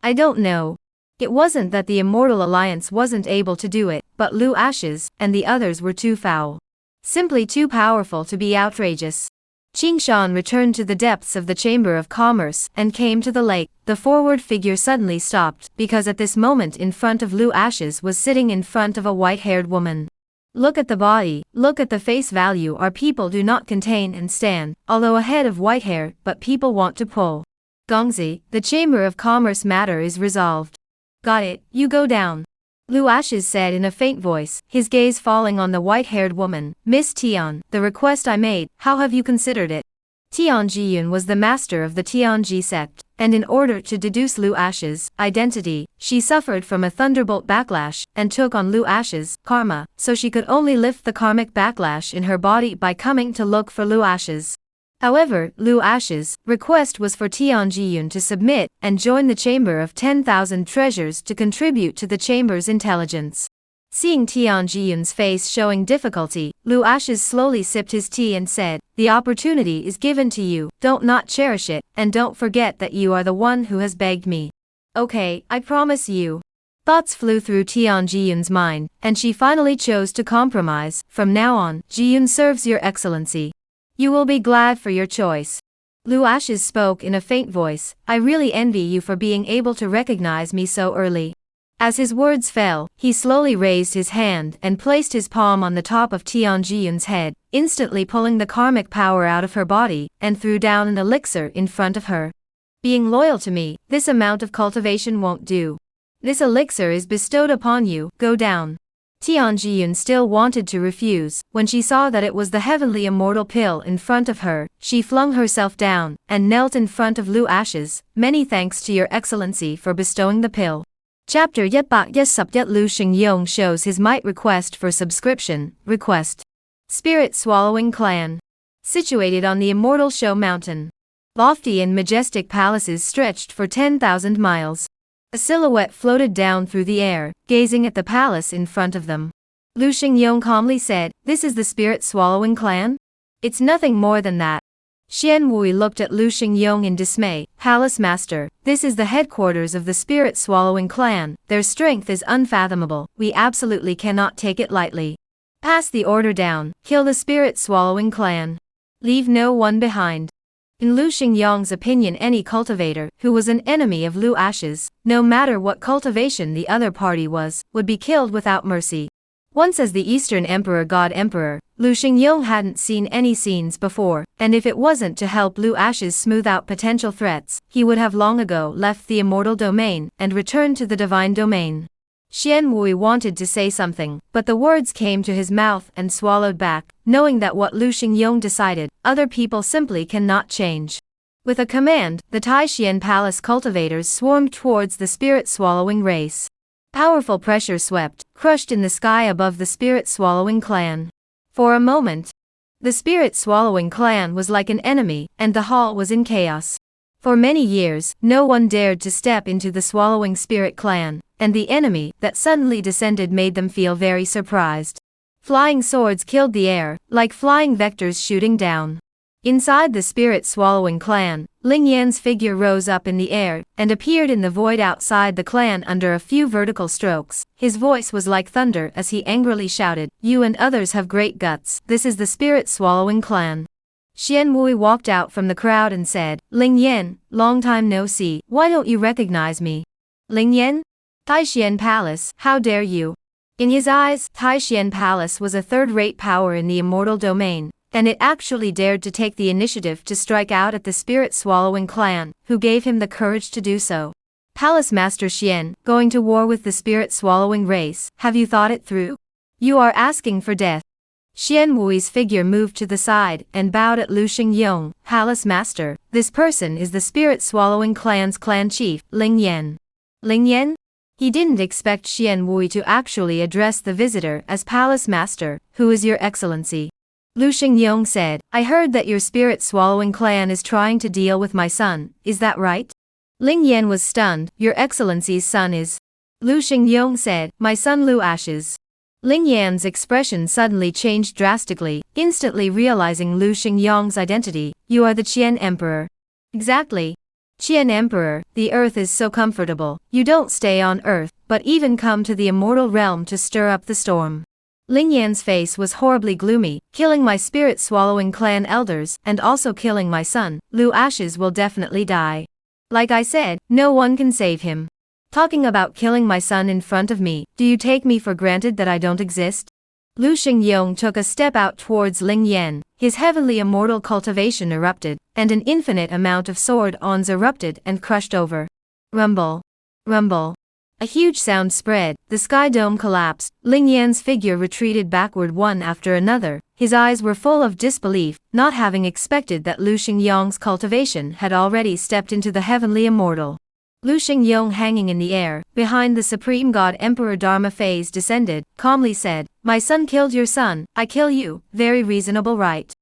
I don't know. It wasn't that the Immortal Alliance wasn't able to do it, but Lu Ash's and the others were too foul. Simply too powerful to be outrageous. Qingshan returned to the depths of the Chamber of Commerce and came to the lake. The forward figure suddenly stopped, because at this moment in front of Lu Ash's was sitting in front of a white-haired woman. Look at the body, look at the face value. Our people do not contain and stand, although a head of white hair, but people want to pull. Gongzi, the Chamber of Commerce matter is resolved. Got it, you go down. Lu Ashes said in a faint voice, his gaze falling on the white-haired woman. "Miss Tian, the request I made, how have you considered it?" Tian Jiyun was the master of the Tianji sect, and in order to deduce Lu Ash's identity, she suffered from a thunderbolt backlash, and took on Lu Ash's karma, so she could only lift the karmic backlash in her body by coming to look for Lu Ash's. However, Lu Ash's request was for Tian Jiyun to submit and join the Chamber of 10,000 Treasures to contribute to the Chamber's intelligence. Seeing Tian Jiyun's face showing difficulty, Lu Ashes slowly sipped his tea and said, "The opportunity is given to you, don't not cherish it, and don't forget that you are the one who has begged me." "Okay, I promise you." Thoughts flew through Tian Jiyun's mind, and she finally chose to compromise. "From now on, Jiyun serves your excellency. You will be glad for your choice." Lu Ashes spoke in a faint voice, "I really envy you for being able to recognize me so early." As his words fell, he slowly raised his hand and placed his palm on the top of Tian Jiyun's head, instantly pulling the karmic power out of her body, and threw down an elixir in front of her. "Being loyal to me, this amount of cultivation won't do. This elixir is bestowed upon you, go down. Tianjiyun still wanted to refuse. When she saw that it was the heavenly immortal pill in front of her, she flung herself down, and knelt in front of Lu Ashes. Many thanks to your excellency for bestowing the pill. Chapter 111 Lu Xingyong shows his might. Request for subscription. Request. Spirit Swallowing Clan. Situated on the immortal Shou Mountain. Lofty and majestic palaces stretched for 10,000 miles. A silhouette floated down through the air, gazing at the palace in front of them. Lu Xingyong calmly said, "This is the Spirit Swallowing Clan? It's nothing more than that." Xian Wui looked at Lu Xingyong in dismay. "Palace Master, this is the headquarters of the Spirit Swallowing Clan. Their strength is unfathomable. We absolutely cannot take it lightly. Pass the order down, kill the Spirit Swallowing Clan. Leave no one behind." In Lu Xingyong's opinion, any cultivator who was an enemy of Lu Ashes, no matter what cultivation the other party was, would be killed without mercy. Once as the Eastern Emperor God Emperor, Lu Xingyong hadn't seen any scenes before, and if it wasn't to help Lu Ashes smooth out potential threats, he would have long ago left the immortal domain and returned to the divine domain. Xian Wui wanted to say something, but the words came to his mouth and swallowed back, knowing that what Lu Xingyong decided, other people simply cannot change. With a command, the Taishian Palace cultivators swarmed towards the spirit-swallowing race. Powerful pressure swept, crushed in the sky above the spirit-swallowing clan. For a moment, the spirit-swallowing clan was like an enemy, and the hall was in chaos. For many years, no one dared to step into the swallowing spirit clan, and the enemy that suddenly descended made them feel very surprised. Flying swords killed the air, like flying vectors shooting down. Inside the spirit-swallowing clan, Ling Yan's figure rose up in the air, and appeared in the void outside the clan under a few vertical strokes. His voice was like thunder as he angrily shouted, "You and others have great guts. This is the spirit-swallowing clan." Xian Wui walked out from the crowd and said, "Ling Yan, long time no see, why don't you recognize me?" "Ling Yan? Taishian Palace, how dare you?" In his eyes, Taishian Palace was a third-rate power in the immortal domain, and it actually dared to take the initiative to strike out at the spirit-swallowing clan, who gave him the courage to do so. "Palace Master Xian, going to war with the spirit-swallowing race, have you thought it through? You are asking for death." Xian Wui's figure moved to the side and bowed at Lu Xingyong. "Palace Master, this person is the spirit-swallowing clan's clan chief, Ling Yan." "Ling Yan?" He didn't expect Xian Wui to actually address the visitor as Palace Master. "Who is your excellency?" Lu Xingyong said, "I heard that your spirit-swallowing clan is trying to deal with my son, is that right?" Ling Yan was stunned. "Your excellency's son is?" Lu Xingyong said, "My son Lu Ashes." Ling Yan's expression suddenly changed drastically, instantly realizing Lu Xingyong's identity. "You are the Qian Emperor." "Exactly. Qian Emperor, the earth is so comfortable, you don't stay on earth, but even come to the immortal realm to stir up the storm." Ling Yan's face was horribly gloomy. "Killing my spirit-swallowing clan elders, and also killing my son, Lu Ashes will definitely die. Like I said, no one can save him. Talking about killing my son in front of me, do you take me for granted that I don't exist?" Lu Xingyong took a step out towards Ling Yan. His heavenly immortal cultivation erupted, and an infinite amount of sword-ons erupted and crushed over. Rumble. Rumble. A huge sound spread, the sky dome collapsed, Ling Yan's figure retreated backward one after another. His eyes were full of disbelief, not having expected that Lu Xingyong's cultivation had already stepped into the heavenly immortal. Lu Xingyong, hanging in the air, behind the Supreme God Emperor Dharma phase, descended, calmly said, "My son killed your son, I kill you, very reasonable right."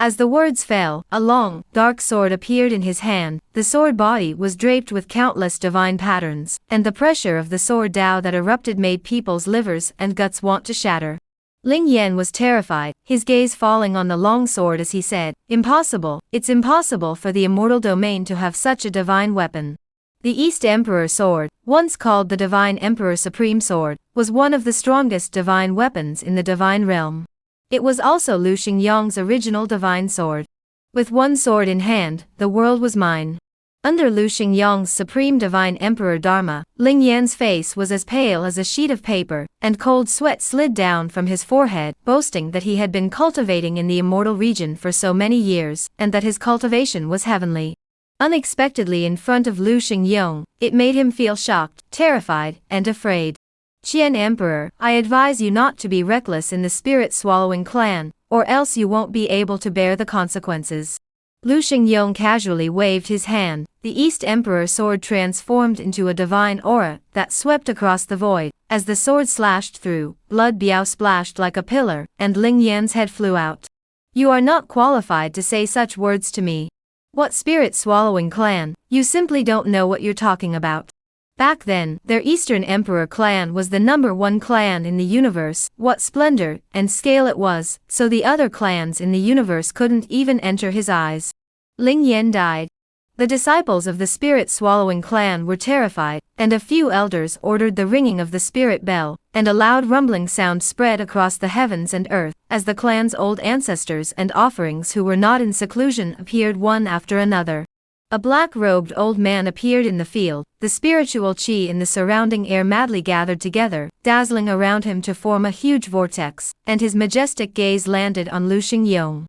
As the words fell, a long, dark sword appeared in his hand. The sword body was draped with countless divine patterns, and the pressure of the sword Tao that erupted made people's livers and guts want to shatter. Ling Yan was terrified, his gaze falling on the long sword as he said, "Impossible, it's impossible for the immortal domain to have such a divine weapon." The East Emperor Sword, once called the Divine Emperor Supreme Sword, was one of the strongest divine weapons in the divine realm. It was also Lu Xingyong's original divine sword. "With one sword in hand, the world was mine." Under Lu Xingyong's Supreme Divine Emperor Dharma, Ling Yan's face was as pale as a sheet of paper, and cold sweat slid down from his forehead, boasting that he had been cultivating in the immortal region for so many years, and that his cultivation was heavenly. unexpectedly in front of Lu Xingyong. It made him feel shocked, terrified, and afraid. Qian Emperor, I advise you not to be reckless in the spirit-swallowing clan, or else you won't be able to bear the consequences. Lu Xingyong casually waved his hand. The East Emperor sword transformed into a divine aura that swept across the void. As the sword slashed through, blood biao splashed like a pillar, and Ling Yan's head flew out. You are not qualified to say such words to me. What spirit-swallowing clan? You simply don't know what you're talking about. Back then, their Eastern Emperor clan was the #1 clan in the universe. What splendor and scale it was, so the other clans in the universe couldn't even enter his eyes. Ling Yan died. The disciples of the spirit-swallowing clan were terrified, and a few elders ordered the ringing of the spirit bell, and a loud rumbling sound spread across the heavens and earth, as the clan's old ancestors and offerings who were not in seclusion appeared one after another. A black-robed old man appeared in the field, the spiritual qi in the surrounding air madly gathered together, dazzling around him to form a huge vortex, and his majestic gaze landed on Lu Xingyong.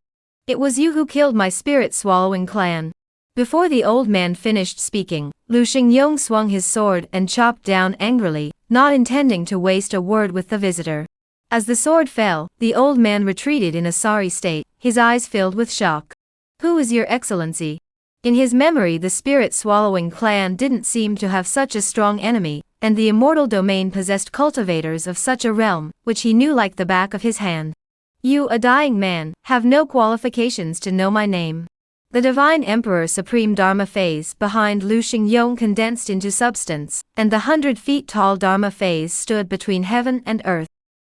It was you who killed my spirit-swallowing clan. Before the old man finished speaking, Lu Xingyong swung his sword and chopped down angrily, not intending to waste a word with the visitor. As the sword fell, the old man retreated in a sorry state, his eyes filled with shock. Who is your excellency? In his memory, the spirit-swallowing clan didn't seem to have such a strong enemy, and the immortal domain possessed cultivators of such a realm, which he knew like the back of his hand. You, a dying man, have no qualifications to know my name. The divine emperor supreme Dharma phase behind Lu Xingyong condensed into substance, and the 100-feet-tall Dharma phase stood between heaven and earth.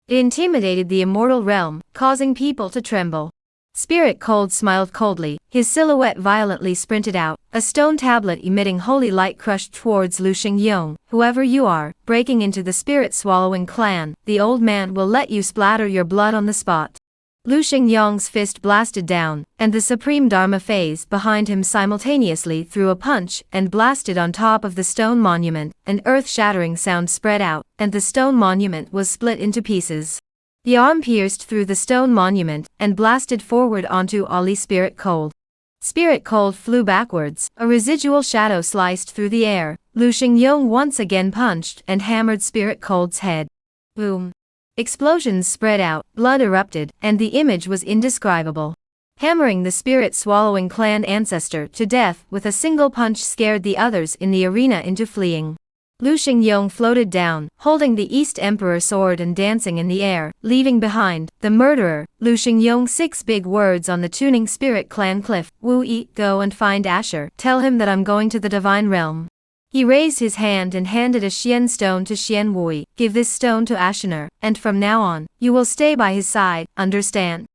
It intimidated the immortal realm, causing people to tremble. Spirit Cold smiled coldly, his silhouette violently sprinted out, a stone tablet emitting holy light crushed towards Lu Xingyong. Whoever you are, breaking into the spirit-swallowing clan, the old man will let you splatter your blood on the spot. Lu Xingyong's fist blasted down, and the supreme Dharma phase behind him simultaneously threw a punch and blasted on top of the stone monument. An earth-shattering sound spread out, and the stone monument was split into pieces. The arm pierced through the stone monument and blasted forward onto Ali Spirit Cold. Spirit Cold flew backwards, a residual shadow sliced through the air. Lu Xingyong once again punched and hammered Spirit Cold's head. Boom. Explosions spread out, blood erupted, and the image was indescribable. Hammering the spirit-swallowing clan ancestor to death with a single punch scared the others in the arena into fleeing. Lu Xingyong floated down, holding the East Emperor sword and dancing in the air, leaving behind the murderer. Lu Xingyong 6 big words on the tuning spirit clan cliff. Wu Yi, go and find Asher. Tell him that I'm going to the divine realm. He raised his hand and handed a Xian stone to Xian Wui. Give this stone to Asher, and from now on, you will stay by his side, understand?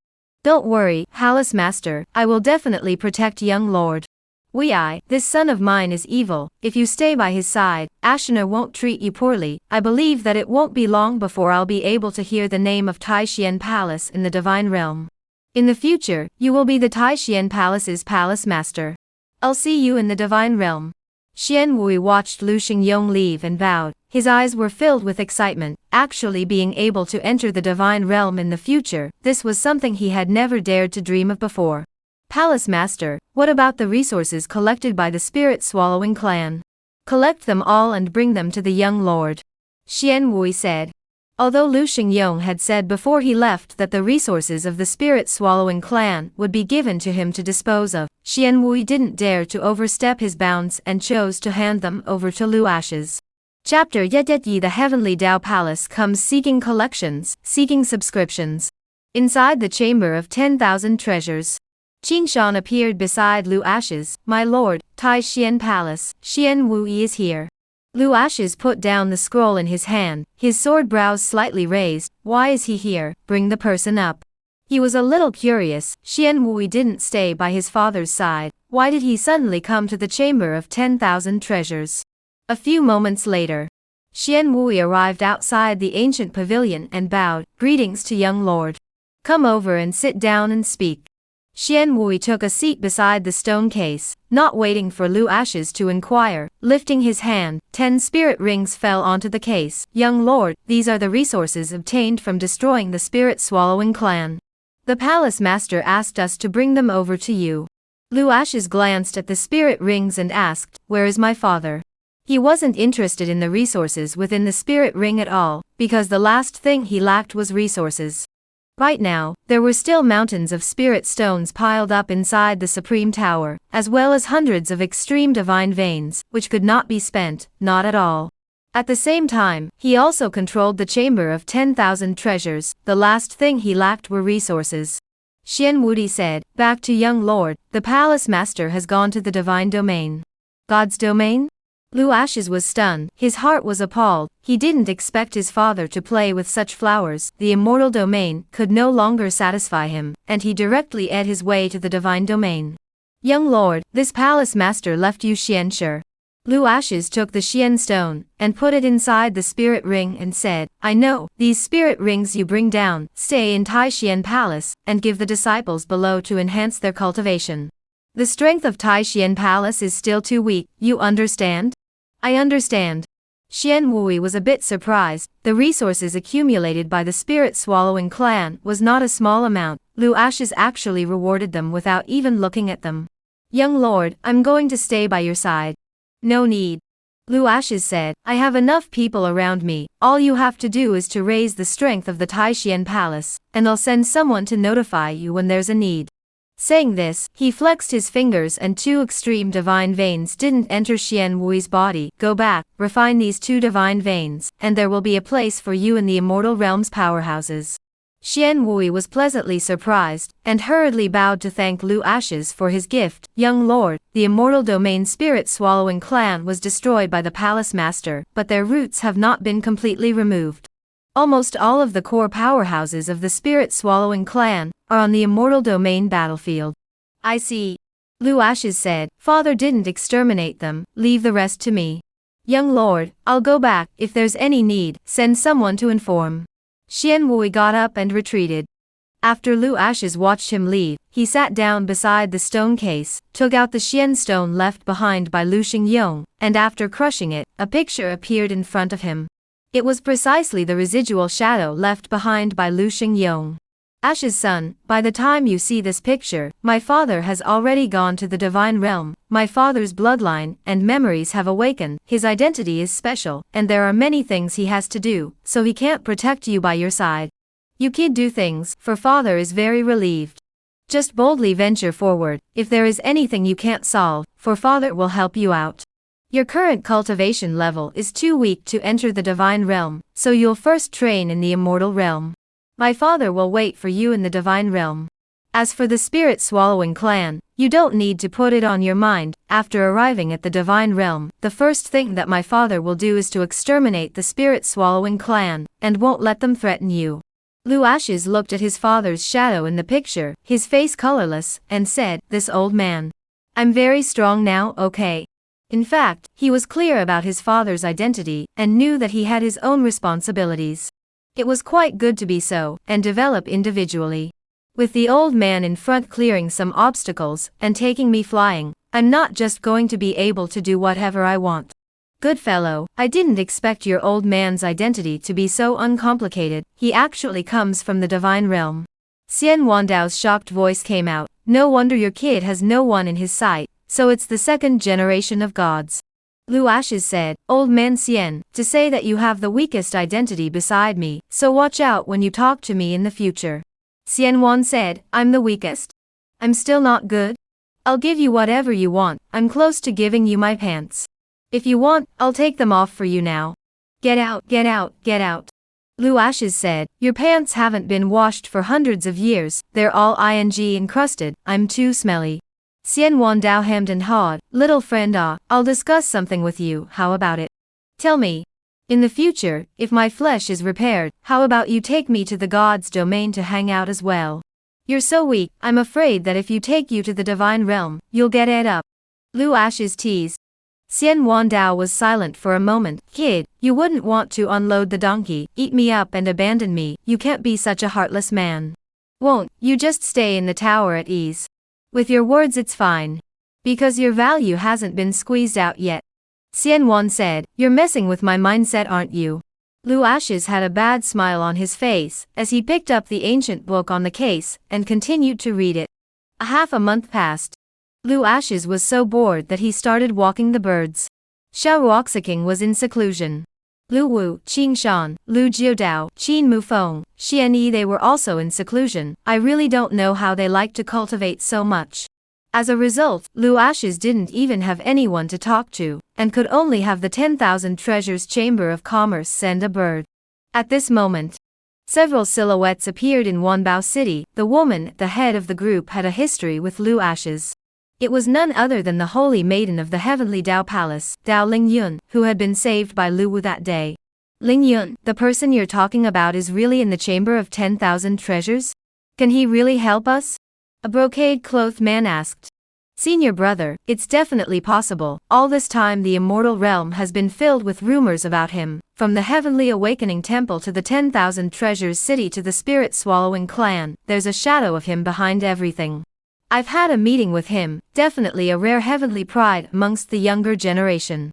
Don't worry, Palace Master, I will definitely protect young Lord Wei. This son of mine is evil. If you stay by his side, Asher won't treat you poorly. I believe that it won't be long before I'll be able to hear the name of Taishian Palace in the divine realm. In the future, you will be the Taishian Palace's Palace Master. I'll see you in the divine realm. Xian Wui watched Lu Xingyong leave and bowed. His eyes were filled with excitement. Actually being able to enter the divine realm in the future, this was something he had never dared to dream of before. Palace Master, what about the resources collected by the spirit-swallowing clan? Collect them all and bring them to the young lord. Xian Wui said. Although Lu Xingyong had said before he left that the resources of the spirit-swallowing clan would be given to him to dispose of, Xian Wui didn't dare to overstep his bounds and chose to hand them over to Lu Ashes. Chapter Yi the Heavenly Dao Palace comes seeking collections, seeking subscriptions. Inside the Chamber of 10,000 Treasures, Qingshan appeared beside Lu Ashes. My lord, Tai Xian Palace, Xian Wui is here. Lu Ashes put down the scroll in his hand, his sword brows slightly raised. Why is he here? Bring the person up. He was a little curious. Xian Wui didn't stay by his father's side. Why did he suddenly come to the Chamber of 10,000 Treasures? A few moments later, Xian Wui arrived outside the ancient pavilion and bowed. Greetings to young lord. Come over and sit down and speak. Xian Wui took a seat beside the stone case, not waiting for Lu Ashes to inquire. Lifting his hand, 10 spirit rings fell onto the case. Young lord, these are the resources obtained from destroying the spirit-swallowing clan. The palace master asked us to bring them over to you. Lu Ashes glanced at the spirit rings and asked, "Where is my father?" He wasn't interested in the resources within the spirit ring at all, because the last thing he lacked was resources. Right now, there were still mountains of spirit stones piled up inside the Supreme Tower, as well as hundreds of extreme divine veins, which could not be spent, not at all. At the same time, he also controlled the chamber of 10,000 treasures. The last thing he lacked were resources. Xian Wudi said, "Back to young lord, the palace master has gone to the divine domain." God's domain? Lu Ashes was stunned, his heart was appalled, he didn't expect his father to play with such flowers. The immortal domain could no longer satisfy him, and he directly ed his way to the divine domain. "Young lord, this palace master left you Xian Shi." Lu Ashes took the Xian stone, and put it inside the spirit ring and said, "I know, these spirit rings you bring down, stay in Tai Xian Palace, and give the disciples below to enhance their cultivation. The strength of Tai Xian Palace is still too weak, you understand?" "I understand." Xian Wui was a bit surprised. The resources accumulated by the spirit-swallowing clan was not a small amount. Lu Ashes actually rewarded them without even looking at them. "Young lord, I'm going to stay by your side." "No need." Lu Ashes said, "I have enough people around me, all you have to do is to raise the strength of the Tai Xian Palace, and I'll send someone to notify you when there's a need." Saying this, he flexed his fingers and 2 extreme divine veins didn't enter Xian Wui's body. "Go back, refine these 2 divine veins, and there will be a place for you in the immortal realm's powerhouses." Xian Wui was pleasantly surprised, and hurriedly bowed to thank Lu Ashes for his gift. "Young lord, the immortal domain spirit-swallowing clan was destroyed by the palace master, but their roots have not been completely removed. Almost all of the core powerhouses of the spirit-swallowing clan are on the immortal domain battlefield." "I see." Lu Ashes said, "Father didn't exterminate them, leave the rest to me." "Young lord, I'll go back, if there's any need, send someone to inform." Xian Wui got up and retreated. After Lu Ashes watched him leave, he sat down beside the stone case, took out the Xian stone left behind by Lu Xingyong, and after crushing it, a picture appeared in front of him. It was precisely the residual shadow left behind by Lu Xingyong. "Ashes' son, by the time you see this picture, my father has already gone to the divine realm. My father's bloodline and memories have awakened, his identity is special, and there are many things he has to do, so he can't protect you by your side. You kid do things, for father is very relieved. Just boldly venture forward, if there is anything you can't solve, for father will help you out. Your current cultivation level is too weak to enter the divine realm, so you'll first train in the immortal realm. My father will wait for you in the divine realm. As for the spirit-swallowing clan, you don't need to put it on your mind. After arriving at the divine realm, the first thing that my father will do is to exterminate the spirit-swallowing clan, and won't let them threaten you." Lu Ashes looked at his father's shadow in the picture, his face colorless, and said, "This old man. I'm very strong now, okay?" In fact, he was clear about his father's identity, and knew that he had his own responsibilities. It was quite good to be so, and develop individually. With the old man in front clearing some obstacles, and taking me flying, I'm not just going to be able to do whatever I want. Good fellow, I didn't expect your old man's identity to be so uncomplicated, he actually comes from the divine realm. Xian Wandao's shocked voice came out, "No wonder your kid has no one in his sight, so it's the 2nd generation of gods." Lu Ashes said, "Old man Xian, to say that you have the weakest identity beside me, so watch out when you talk to me in the future." Xian Wan said, "I'm the weakest? I'm still not good? I'll give you whatever you want, I'm close to giving you my pants. If you want, I'll take them off for you now. Get out, get out, get out." Lu Ashes said, "Your pants haven't been washed for hundreds of years, they're all ing encrusted, I'm too smelly." Xian Wandao hemmed and hawed, "Little friend I'll discuss something with you, how about it? Tell me. In the future, if my flesh is repaired, how about you take me to the god's domain to hang out as well? You're so weak, I'm afraid that if you take you to the divine realm, you'll get ate up." Lu Ashes teased. Xian Wandao was silent for a moment. "Kid, you wouldn't want to unload the donkey, eat me up and abandon me, you can't be such a heartless man. Won't you just stay in the tower at ease? With your words it's fine. Because your value hasn't been squeezed out yet." Xian Wan said, "You're messing with my mindset, aren't you?" Lu Ashes had a bad smile on his face, as he picked up the ancient book on the case, and continued to read it. A half a month passed. Lu Ashes was so bored that he started walking the birds. Xiao Ruoxiking was in seclusion. Lu Wu, Qing Shan, Lu Jiudao, Qin Mufeng, Xian Yi, they were also in seclusion. I really don't know how they like to cultivate so much. As a result, Lu Ashes didn't even have anyone to talk to, and could only have the 10,000 Treasures Chamber of Commerce send a bird. At this moment, several silhouettes appeared in Wanbao City. The woman at the head of the group had a history with Lu Ashes. It was none other than the holy maiden of the heavenly Dao Palace, Dao Lingyun, who had been saved by Lu Wu that day. Lingyun, the person you're talking about is really in the Chamber of 10,000 Treasures? Can he really help us? A brocade-clothed man asked. Senior brother, it's definitely possible. All this time the immortal realm has been filled with rumors about him, from the Heavenly Awakening Temple to the 10,000 Treasures City to the Spirit-Swallowing Clan. There's a shadow of him behind everything. I've had a meeting with him, definitely a rare heavenly pride amongst the younger generation.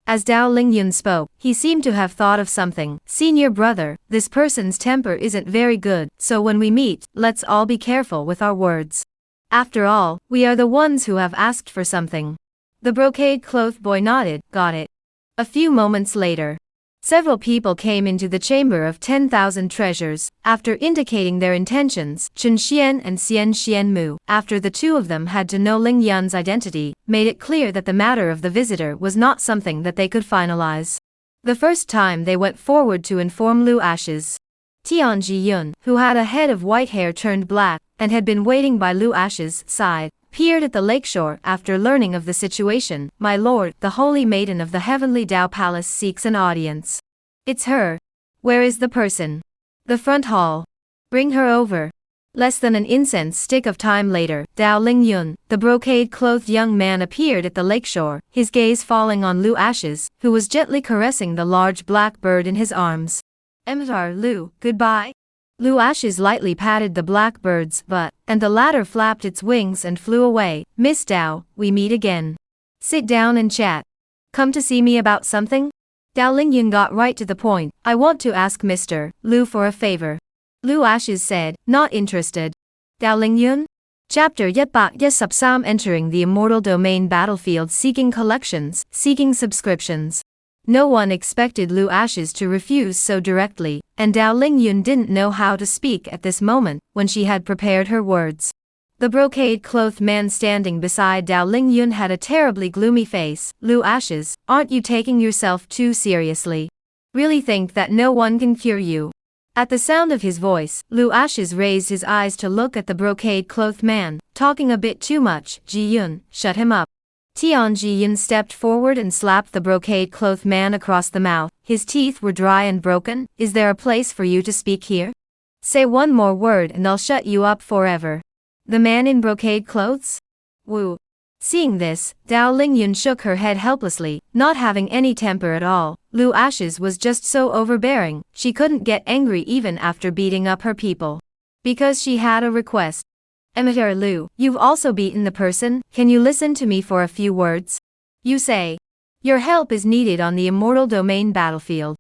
As Dao Lingyun spoke, he seemed to have thought of something. Senior brother, this person's temper isn't very good, so when we meet, let's all be careful with our words. After all, we are the ones who have asked for something. The brocade-clothed boy nodded, got it. A few moments later, several people came into the Chamber of 10,000 Treasures. After indicating their intentions, Chen Xian and Xian Xianmu, after the two of them had to know Ling Yan's identity, made it clear that the matter of the visitor was not something that they could finalize. The first time they went forward to inform Lu Ashes. Tian Jiyun, who had a head of white hair turned black, and had been waiting by Lu Ashes' side, appeared at the lakeshore after learning of the situation. My lord, the holy maiden of the heavenly Dao Palace seeks an audience. It's her. Where is the person? The front hall. Bring her over. Less than an incense stick of time later, Dao Lingyun, the brocade-clothed young man, appeared at the lakeshore, his gaze falling on Lu Ashes, who was gently caressing the large black bird in his arms. Emtar Lu, goodbye. Lu Ashes lightly patted the black bird's butt, and the latter flapped its wings and flew away. Miss Dao, we meet again. Sit down and chat. Come to see me about something? Dao Lingyun got right to the point. I want to ask Mr. Lu for a favor. Lu Ashes said, not interested. Dao Lingyun? Chapter 113 Entering the Immortal Domain Battlefield, seeking collections, seeking subscriptions. No one expected Lu Ashes to refuse so directly, and Dao Lingyun didn't know how to speak at this moment, when she had prepared her words. The brocade-clothed man standing beside Dao Lingyun had a terribly gloomy face. Lu Ashes, aren't you taking yourself too seriously? Really think that no one can cure you? At the sound of his voice, Lu Ashes raised his eyes to look at the brocade-clothed man. Talking a bit too much, Ji-yun, shut him up. Tian Ji-yun stepped forward and slapped the brocade-clothed man across the mouth. His teeth were dry and broken. Is there a place for you to speak here? Say one more word and I'll shut you up forever. The man in brocade clothes? Wu. Seeing this, Dao Lingyun shook her head helplessly, not having any temper at all. Lu Ashes was just so overbearing, she couldn't get angry even after beating up her people. Because she had a request. Emitter Lu, you've also beaten the person, can you listen to me for a few words? You say. Your help is needed on the Immortal Domain battlefield.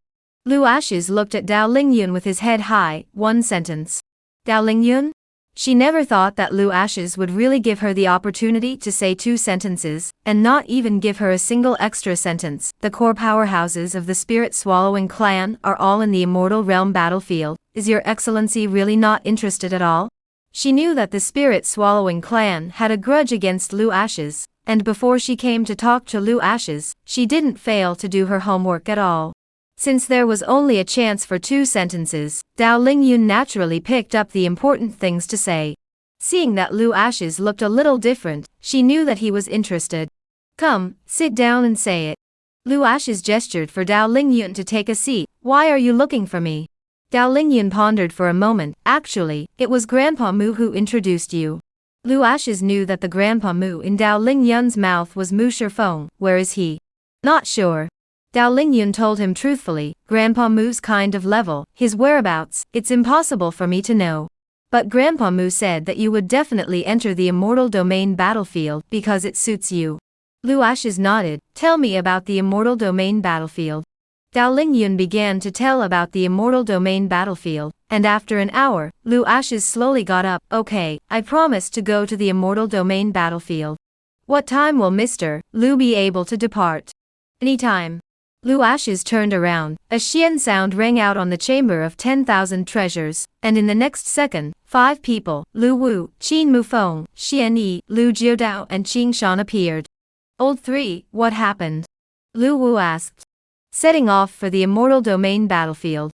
Lu Ashes looked at Dao Lingyun with his head high. One sentence. Dao Lingyun? She never thought that Lu Ashes would really give her the opportunity to say 2 sentences, and not even give her a single extra sentence. The core powerhouses of the Spirit-Swallowing Clan are all in the Immortal Realm battlefield. Is your excellency really not interested at all? She knew that the Spirit-Swallowing Clan had a grudge against Lu Ashes, and before she came to talk to Lu Ashes, she didn't fail to do her homework at all. Since there was only a chance for 2 sentences, Dao Lingyun naturally picked up the important things to say. Seeing that Lu Ashes looked a little different, she knew that he was interested. Come, sit down and say it. Lu Ashes gestured for Dao Lingyun to take a seat. Why are you looking for me? Dao Lingyun pondered for a moment. Actually, it was Grandpa Mu who introduced you. Lu Ashes knew that the Grandpa Mu in Dao Lingyun's mouth was Mu Shifeng. Where is he? Not sure. Dao Lingyun told him truthfully, Grandpa Mu's kind of level, his whereabouts, it's impossible for me to know. But Grandpa Mu said that you would definitely enter the Immortal Domain battlefield because it suits you. Lu Ashes nodded. Tell me about the Immortal Domain battlefield. Dao Lingyun began to tell about the Immortal Domain battlefield, and after an hour, Lu Ashes slowly got up. Okay, I promise to go to the Immortal Domain battlefield. What time will Mr. Lu be able to depart? Any time. Lu Ashes turned around, a xian sound rang out on the chamber of 10,000 treasures, and in the next second, 5 people, Lu Wu, Qin Mufeng, Xian Yi, Lu Jiudao and Qing Shan appeared. Old 3, what happened? Lu Wu asked. Setting off for the immortal domain battlefield.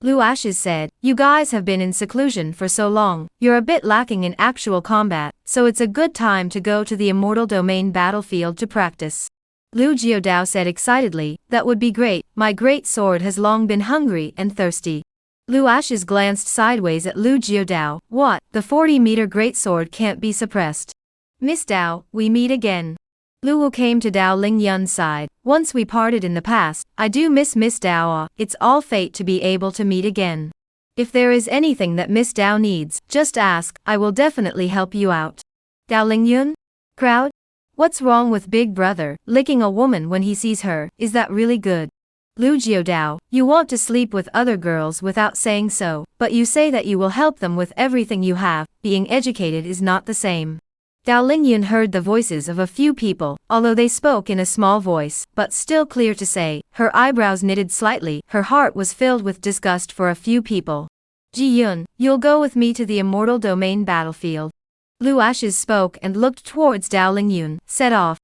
Lu Ashes said, you guys have been in seclusion for so long, you're a bit lacking in actual combat, so it's a good time to go to the immortal domain battlefield to practice. Lu Jiudao said excitedly, that would be great, my great sword has long been hungry and thirsty. Lu Ashes glanced sideways at Lu Jiudao, what, the 40-meter greatsword can't be suppressed. Miss Dao, we meet again. Lu Wu came to Dao Lingyun's side, once we parted in the past, I do miss Miss Dao, it's all fate to be able to meet again. If there is anything that Miss Dao needs, just ask, I will definitely help you out. Dao Lingyun? Crowd? What's wrong with Big Brother, licking a woman when he sees her, is that really good? Lu Jiudao, you want to sleep with other girls without saying so, but you say that you will help them with everything you have, being educated is not the same. Dao Lingyun heard the voices of a few people, although they spoke in a small voice, but still clear to say, her eyebrows knitted slightly, her heart was filled with disgust for a few people. Ji Yun, you'll go with me to the immortal domain battlefield. Lu Ashes spoke and looked towards Dao Lingyun, set off.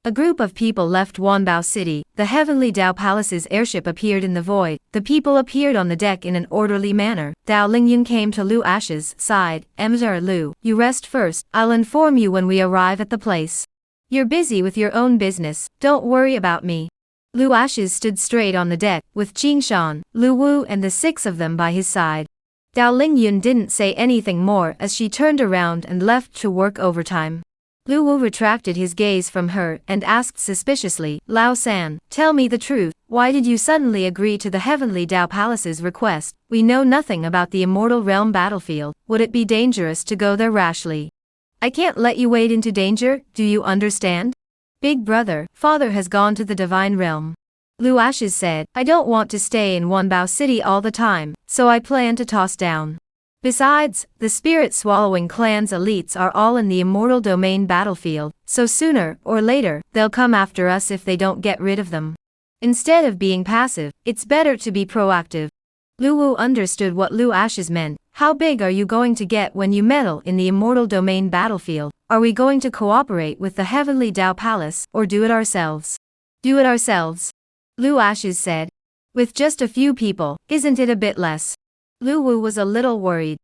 A group of people left Wanbao City, the heavenly Dao Palace's airship appeared in the void, the people appeared on the deck in an orderly manner. Dao Lingyun came to Lu Ashes' side, Emser Lu, you rest first, I'll inform you when we arrive at the place. You're busy with your own business, don't worry about me. Lu Ashes stood straight on the deck, with Qing Shan, Lu Wu and the 6 of them by his side. Dao Lingyun didn't say anything more as she turned around and left to work overtime. Lu Wu retracted his gaze from her and asked suspiciously, Lao San, tell me the truth, why did you suddenly agree to the heavenly Dao Palace's request? We know nothing about the immortal realm battlefield, would it be dangerous to go there rashly? I can't let you wade into danger, do you understand? Big brother, father has gone to the divine realm. Lu Ashes said, I don't want to stay in Wanbao City all the time, so I plan to toss down. Besides, the spirit-swallowing clan's elites are all in the immortal domain battlefield, so sooner or later, they'll come after us if they don't get rid of them. Instead of being passive, it's better to be proactive. Lu Wu understood what Lu Ashes meant. How big are you going to get when you meddle in the immortal domain battlefield? Are we going to cooperate with the heavenly Dao Palace, or do it ourselves? Do it ourselves. Lu Ashes said. With just a few people, isn't it a bit less? Lu Wu was a little worried.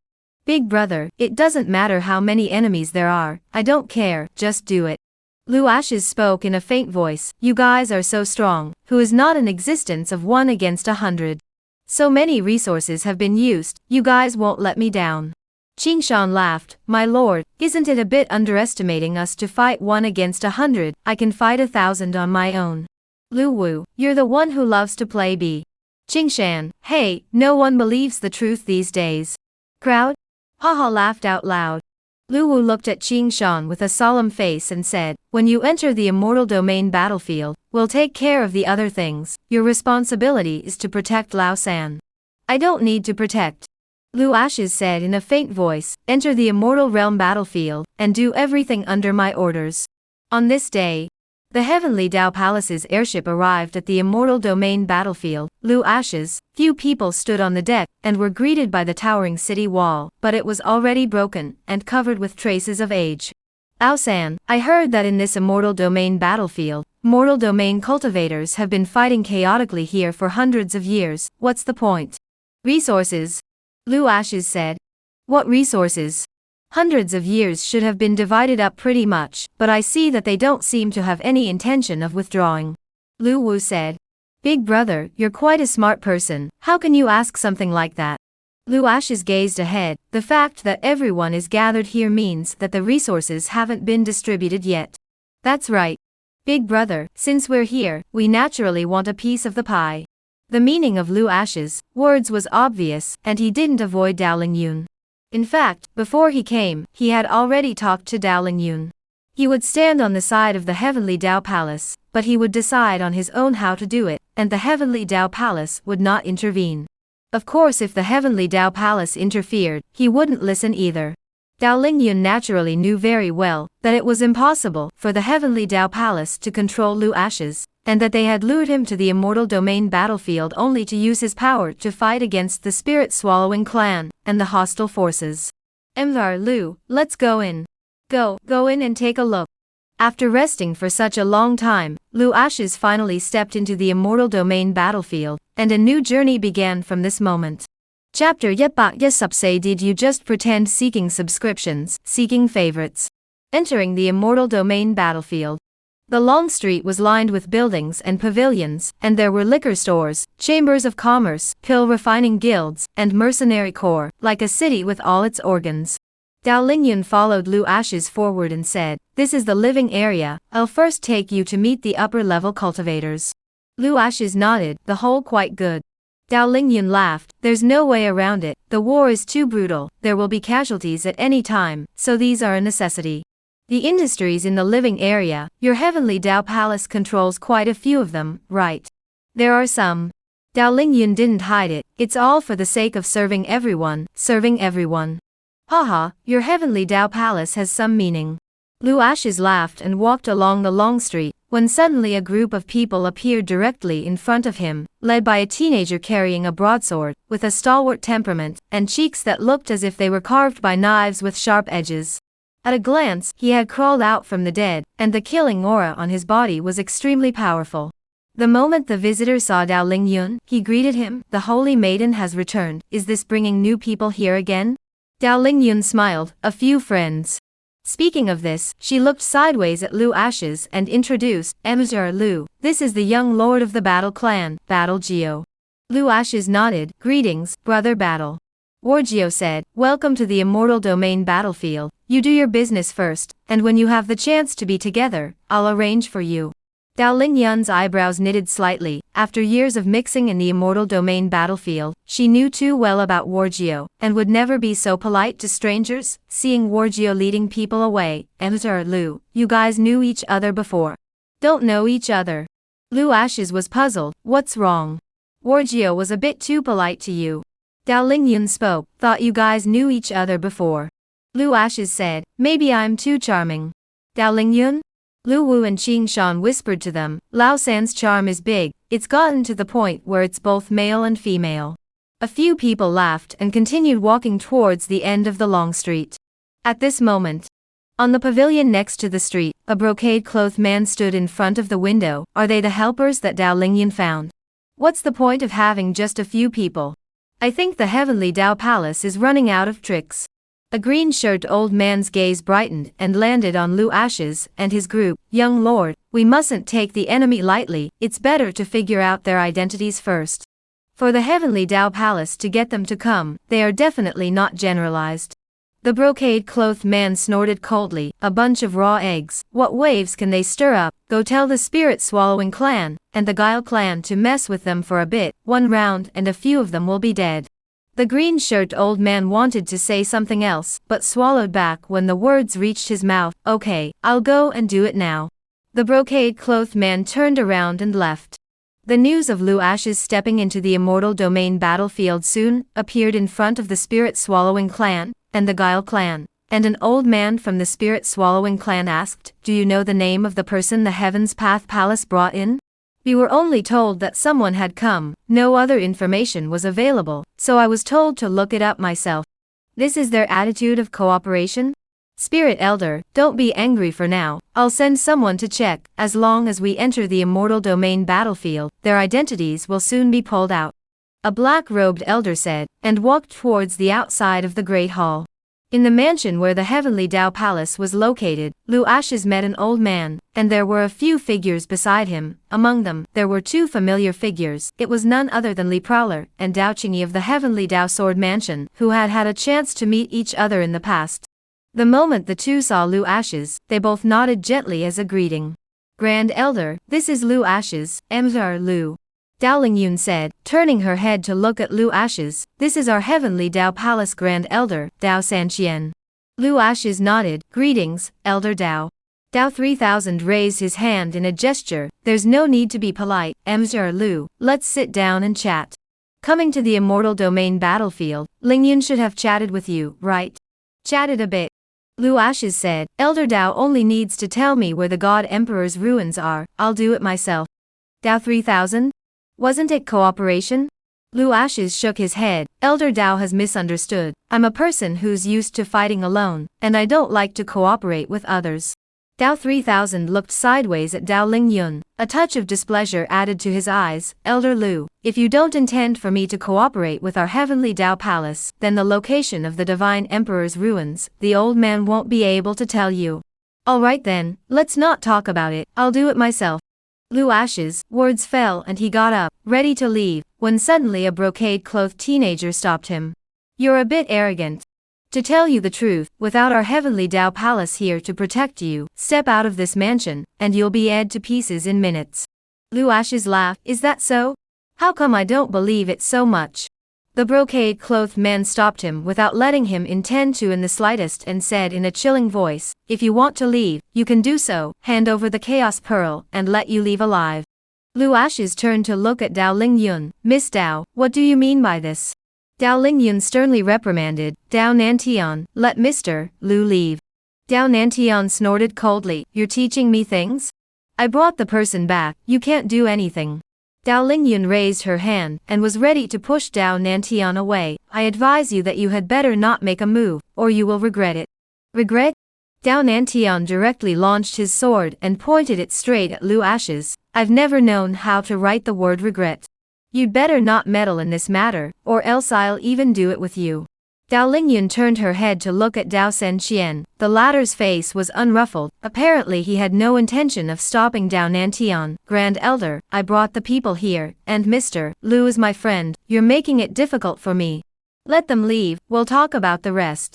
Big brother, it doesn't matter how many enemies there are, I don't care, just do it. Lu Ashes spoke in a faint voice, you guys are so strong, who is not an existence of 1 against 100. So many resources have been used, you guys won't let me down. Qing Shan laughed, my lord, isn't it a bit underestimating us to fight 1 against 100, I can fight 1,000 on my own. Lu Wu, you're the one who loves to play B. Qing Shan, hey, no one believes the truth these days. Crowd? Haha laughed out loud. Lu Wu looked at Qing Shan with a solemn face and said, when you enter the immortal domain battlefield, we'll take care of the other things, your responsibility is to protect Lao San. I don't need to protect. Lu Ashes said in a faint voice, enter the immortal realm battlefield, and do everything under my orders. On this day, the heavenly Dao Palace's airship arrived at the immortal domain battlefield. Lu Ashes, few people stood on the deck, and were greeted by the towering city wall, but it was already broken, and covered with traces of age. Lao San, I heard that in this immortal domain battlefield, mortal domain cultivators have been fighting chaotically here for hundreds of years, what's the point? Resources? Lu Ashes said. What resources? Hundreds of years should have been divided up pretty much, but I see that they don't seem to have any intention of withdrawing. Lu Wu said. Big brother, you're quite a smart person, how can you ask something like that? Lu Ashes gazed ahead, the fact that everyone is gathered here means that the resources haven't been distributed yet. That's right. Big brother, since we're here, we naturally want a piece of the pie. The meaning of Lu Ashes' words was obvious, and he didn't avoid Dao Lingyun. In fact, before he came, he had already talked to Dao Lingyun. He would stand on the side of the heavenly Dao Palace, but he would decide on his own how to do it, and the heavenly Dao Palace would not intervene. Of course, if the heavenly Dao Palace interfered, he wouldn't listen either. Dao Lingyun naturally knew very well that it was impossible for the heavenly Dao Palace to control Lu Ashes, and that they had lured him to the immortal domain battlefield only to use his power to fight against the spirit-swallowing clan and the hostile forces. Lu, let's go in. Go in and take a look. After resting for such a long time, Lu Ashes finally stepped into the immortal domain battlefield, and a new journey began from this moment. Chapter 114. Did you just pretend seeking subscriptions, seeking favorites? Entering the immortal domain battlefield. The long street was lined with buildings and pavilions, and there were liquor stores, chambers of commerce, pill refining guilds, and mercenary corps, like a city with all its organs. Dao Lingyun followed Lu Ashes forward and said, "This is the living area, I'll first take you to meet the upper-level cultivators." Lu Ashes nodded, the whole quite good. Dao Lingyun laughed, "There's no way around it, the war is too brutal, there will be casualties at any time, so these are a necessity. The industries in the living area, your heavenly Dao Palace controls quite a few of them, right?" "There are some." Dao Lingyun didn't hide it, "It's all for the sake of serving everyone, serving everyone." "Haha, your heavenly Dao Palace has some meaning." Lu Ashes laughed and walked along the long street, when suddenly a group of people appeared directly in front of him, led by a teenager carrying a broadsword, with a stalwart temperament, and cheeks that looked as if they were carved by knives with sharp edges. At a glance, he had crawled out from the dead, and the killing aura on his body was extremely powerful. The moment the visitor saw Dao Lingyun, he greeted him, "The Holy Maiden has returned, is this bringing new people here again?" Dao Lingyun smiled, "A few friends." Speaking of this, she looked sideways at Lu Ashes and introduced, Lu, this is the young lord of the Battle Clan, Battle Geo. Lu Ashes nodded, "Greetings, brother Battle." Wargeo said, "Welcome to the immortal domain battlefield, you do your business first, and when you have the chance to be together, I'll arrange for you." Dao Lingyun's eyebrows knitted slightly. After years of mixing in the immortal domain battlefield, she knew too well about Wargeo, and would never be so polite to strangers. Seeing Wargeo leading people away, Lu, you guys knew each other before? "Don't know each other." Lu Ashes was puzzled, "What's wrong? Wargeo was a bit too polite to you." Dao Lingyun spoke, "Thought you guys knew each other before." Lu Ashes said, "Maybe I'm too charming." Dao Lingyun? Lu Wu and Qing Shan whispered to them, "Lao San's charm is big, it's gotten to the point where it's both male and female." A few people laughed and continued walking towards the end of the long street. At this moment, on the pavilion next to the street, a brocade-clothed man stood in front of the window. "Are they the helpers that Dao Lingyun found? What's the point of having just a few people? I think the heavenly Dao Palace is running out of tricks." A green-shirted old man's gaze brightened and landed on Lu Ashes and his group. "Young lord, we mustn't take the enemy lightly, it's better to figure out their identities first. For the heavenly Dao Palace to get them to come, they are definitely not generalized." The brocade-clothed man snorted coldly, "A bunch of raw eggs, what waves can they stir up? Go tell the spirit-swallowing clan, and the Guile clan to mess with them for a bit, one round and a few of them will be dead." The green-shirted old man wanted to say something else, but swallowed back when the words reached his mouth. "Okay, I'll go and do it now." The brocade-clothed man turned around and left. The news of Lu Ashes stepping into the immortal domain battlefield soon appeared in front of the spirit-swallowing clan and the Guile clan, and an old man from the spirit-swallowing clan asked, "Do you know the name of the person the Heaven's Path Palace brought in?" "We were only told that someone had come, no other information was available, so I was told to look it up myself." This is their attitude of cooperation? Spirit Elder, don't be angry for now, I'll send someone to check. As long as we enter the immortal domain battlefield, their identities will soon be pulled out. A black-robed elder said, and walked towards the outside of the Great Hall. In the mansion where the heavenly Dao Palace was located, Lu Ashes met an old man, and there were a few figures beside him. Among them, there were two familiar figures. It was none other than Li Prowler and Dao Qingyi of the heavenly Dao Sword Mansion, who had had a chance to meet each other in the past. The moment the two saw Lu Ashes, they both nodded gently as a greeting. "Grand Elder, this is Lu Ashes, Emperor Lu." Dao Lingyun said, turning her head to look at Lu Ashes, "This is our heavenly Dao Palace Grand Elder, Dao Sanqian." Lu Ashes nodded, "Greetings, Elder Dao." Dao 3000 raised his hand in a gesture, "There's no need to be polite, Emperor Lu, let's sit down and chat. Coming to the immortal domain battlefield, Lingyun should have chatted with you, right?" Chatted a bit. Lu Ashes said, Elder Dao only needs to tell me where the God Emperor's ruins are, I'll do it myself. Dao 3000? Wasn't it cooperation? Lu Ashes shook his head. Elder Dao has misunderstood. I'm a person who's used to fighting alone, and I don't like to cooperate with others. Dao 3000 looked sideways at Dao Lingyun. A touch of displeasure added to his eyes. Elder Lu, if you don't intend for me to cooperate with our heavenly Dao palace, then the location of the divine emperor's ruins, the old man won't be able to tell you. Alright then, let's not talk about it, I'll do it myself. Lu Ashes' words fell and he got up, ready to leave, when suddenly a brocade-clothed teenager stopped him. You're a bit arrogant. To tell you the truth, without our heavenly Dao palace here to protect you, step out of this mansion, and you'll be ed to pieces in minutes. Lu Ashes laughed. Is that so? How come I don't believe it so much? The brocade-clothed man stopped him without letting him intend to in the slightest and said in a chilling voice, if you want to leave, you can do so, hand over the Chaos Pearl, and let you leave alive. Lu Ashes turned to look at Dao Lingyun. Miss Dao, what do you mean by this? Dao Lingyun sternly reprimanded, Dao Nantian, let Mr. Lu leave. Dao Nantian snorted coldly, you're teaching me things? I brought the person back, you can't do anything. Dao Lingyun raised her hand, and was ready to push Dao Nantian away. I advise you that you had better not make a move, or you will regret it. Regret? Dao Nantian directly launched his sword and pointed it straight at Lu Ashes. I've never known how to write the word regret. You'd better not meddle in this matter, or else I'll even do it with you. Dao Lingyun turned her head to look at Dao Senqian. The latter's face was unruffled. Apparently he had no intention of stopping Dao Nantian. Grand Elder, I brought the people here, and Mr. Lu is my friend. You're making it difficult for me. Let them leave, we'll talk about the rest.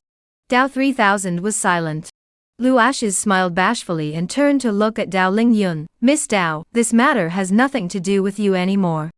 Dao 3000 was silent. Lu Ashes smiled bashfully and turned to look at Dao Lingyun. Miss Dao, this matter has nothing to do with you anymore.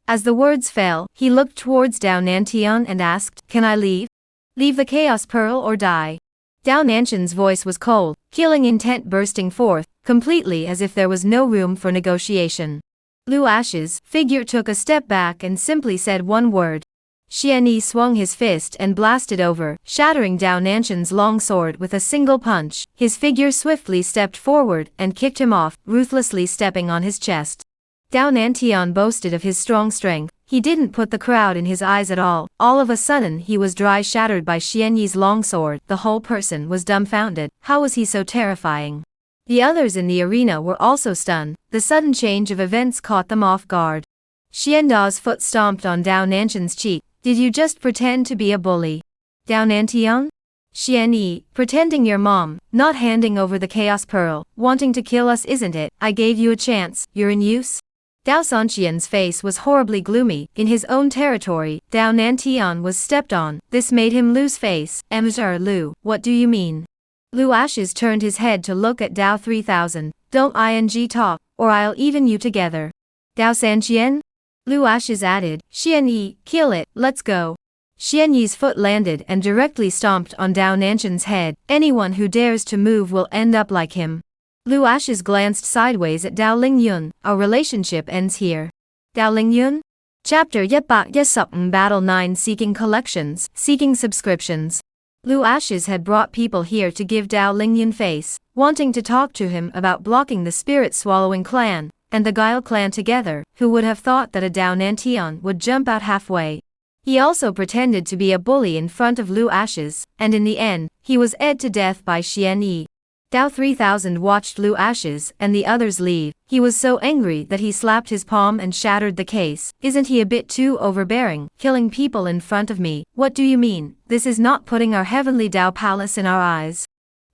As the words fell, he looked towards Dao Nantian and asked, can I leave? Leave the Chaos Pearl or die? Dao Nantian's voice was cold, killing intent bursting forth, completely as if there was no room for negotiation. Lu Ashes' figure took a step back and simply said one word. Xian Yi swung his fist and blasted over, shattering Dao Nantian's long sword with a single punch. His figure swiftly stepped forward and kicked him off, ruthlessly stepping on his chest. Dao Nantian boasted of his strong strength. He didn't put the crowd in his eyes at all. All of a sudden he was dry shattered by Xian Yi's long sword. The whole person was dumbfounded. How was he so terrifying? The others in the arena were also stunned. The sudden change of events caught them off guard. Xian Da's foot stomped on Dao Nantian's cheek. Did you just pretend to be a bully? Dao Nantian? Xian Yi, pretending your mom, not handing over the Chaos Pearl, wanting to kill us isn't it? I gave you a chance, you're in use? Dao Sanqian's face was horribly gloomy. In his own territory, Dao Nantian was stepped on. This made him lose face. Mr. Lu, what do you mean? Lu Ashes turned his head to look at Dao 3000. Don't ing talk, or I'll even you together. Dao Sanqian? Lu Ashes added, Xian Yi, kill it, let's go. Xian Yi's foot landed and directly stomped on Dao Nantian's head. Anyone who dares to move will end up like him. Lu Ashes glanced sideways at Dao Lingyun. Our relationship ends here. Dao Lingyun? Chapter 115 Battle 9 Seeking Collections, Seeking Subscriptions. Lu Ashes had brought people here to give Dao Lingyun face, wanting to talk to him about blocking the spirit-swallowing clan, and the Guile clan together. Who would have thought that a Dao Nantian would jump out halfway? He also pretended to be a bully in front of Lu Ashes, and in the end, he was ed to death by Xian Yi. Dao 3000 watched Lu Ashes and the others leave. He was so angry that he slapped his palm and shattered the case. Isn't he a bit too overbearing, killing people in front of me? What do you mean? This is not putting our heavenly Dao palace in our eyes.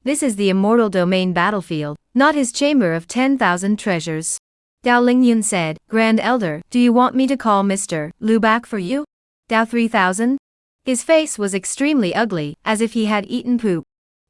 This is the immortal domain battlefield, not his chamber of 10,000 treasures. Dao Lingyun said, Grand Elder, do you want me to call Mr. Lu back for you? Dao 3000? His face was extremely ugly, as if he had eaten poop.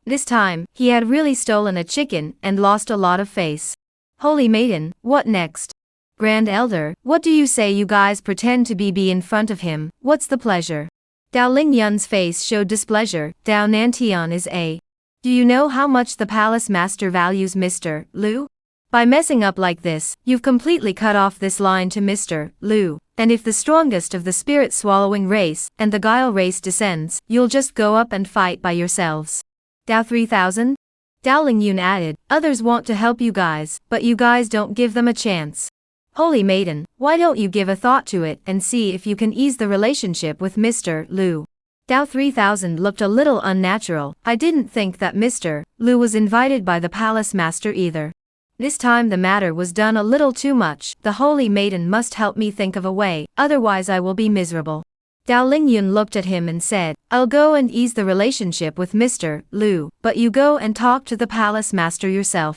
This time, he had really stolen a chicken and lost a lot of face. Holy Maiden, what next? Grand Elder, what do you say you guys pretend to be in front of him? What's the pleasure? Dao Lingyun's face showed displeasure. Dao Nantian is a. Do you know how much the palace master values Mr. Lu? By messing up like this, you've completely cut off this line to Mr. Lu, and if the strongest of the spirit-swallowing race and the guile race descends, you'll just go up and fight by yourselves. Dao 3000? Dao Lingyun added, others want to help you guys, but you guys don't give them a chance. Holy maiden, why don't you give a thought to it and see if you can ease the relationship with Mr. Lu? Dao 3000 looked a little unnatural. I didn't think that Mr. Lu was invited by the palace master either. This time the matter was done a little too much. The holy maiden must help me think of a way, otherwise I will be miserable. Dao Lingyun looked at him and said, I'll go and ease the relationship with Mr. Lu, but you go and talk to the palace master yourself.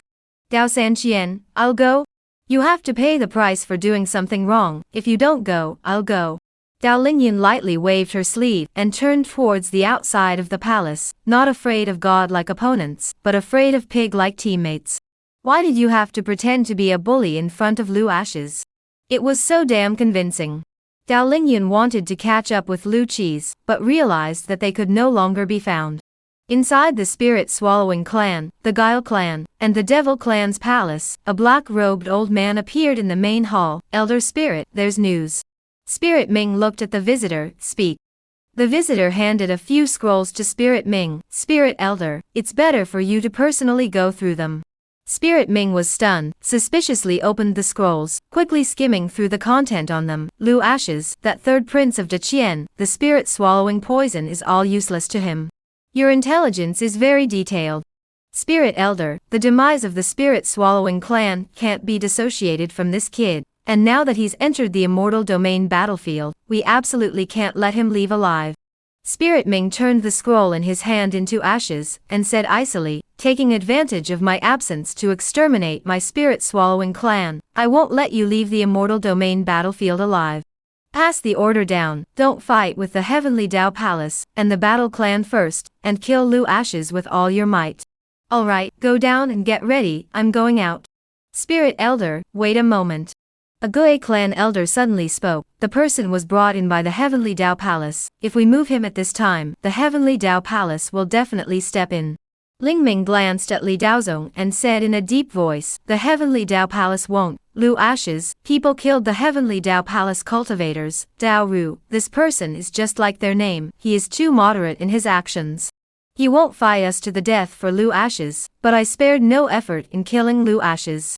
Dao Sanqian, I'll go? You have to pay the price for doing something wrong. If you don't go, I'll go. Dao Lingyun lightly waved her sleeve and turned towards the outside of the palace, not afraid of godlike opponents, but afraid of pig-like teammates. Why did you have to pretend to be a bully in front of Lu Ashes? It was so damn convincing. Dao Lingyun wanted to catch up with Lu Cheese, but realized that they could no longer be found. Inside the spirit-swallowing clan, the Guile clan, and the Devil clan's palace, a black-robed old man appeared in the main hall. Elder Spirit, there's news. Spirit Ming looked at the visitor. Speak. The visitor handed a few scrolls to Spirit Ming. Spirit Elder, it's better for you to personally go through them. Spirit Ming was stunned, suspiciously opened the scrolls, quickly skimming through the content on them. Lu Ashes, that third prince of Daqian, the spirit-swallowing poison is all useless to him. Your intelligence is very detailed. Spirit Elder, the demise of the spirit-swallowing clan can't be dissociated from this kid, and now that he's entered the immortal domain battlefield, we absolutely can't let him leave alive. Spirit Ming turned the scroll in his hand into ashes, and said icily, taking advantage of my absence to exterminate my spirit-swallowing clan, I won't let you leave the immortal domain battlefield alive. Pass the order down, don't fight with the Heavenly Dao Palace and the Battle Clan first, and kill Lu Ashes with all your might. Alright, go down and get ready, I'm going out. Spirit Elder, wait a moment. A Gue clan elder suddenly spoke. The person was brought in by the Heavenly Dao Palace. If we move him at this time, the Heavenly Dao Palace will definitely step in. Ling Ming glanced at Li Daozong and said in a deep voice, the Heavenly Dao Palace won't. Lu Ashes, people killed the Heavenly Dao Palace cultivators. Dao Ru, this person is just like their name, he is too moderate in his actions. He won't fight us to the death for Lu Ashes, but I spared no effort in killing Lu Ashes.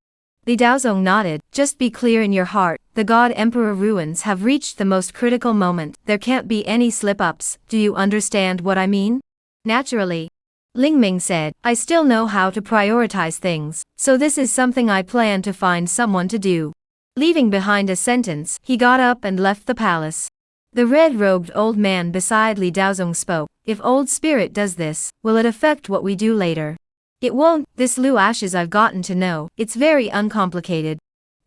Li Daozong nodded, just be clear in your heart, the God Emperor ruins have reached the most critical moment, there can't be any slip-ups, do you understand what I mean? Naturally. Ling Ming said, I still know how to prioritize things, so this is something I plan to find someone to do. Leaving behind a sentence, he got up and left the palace. The red-robed old man beside Li Daozong spoke, if Old Spirit does this, will it affect what we do later? It won't, this Lu Ashes I've gotten to know, it's very uncomplicated.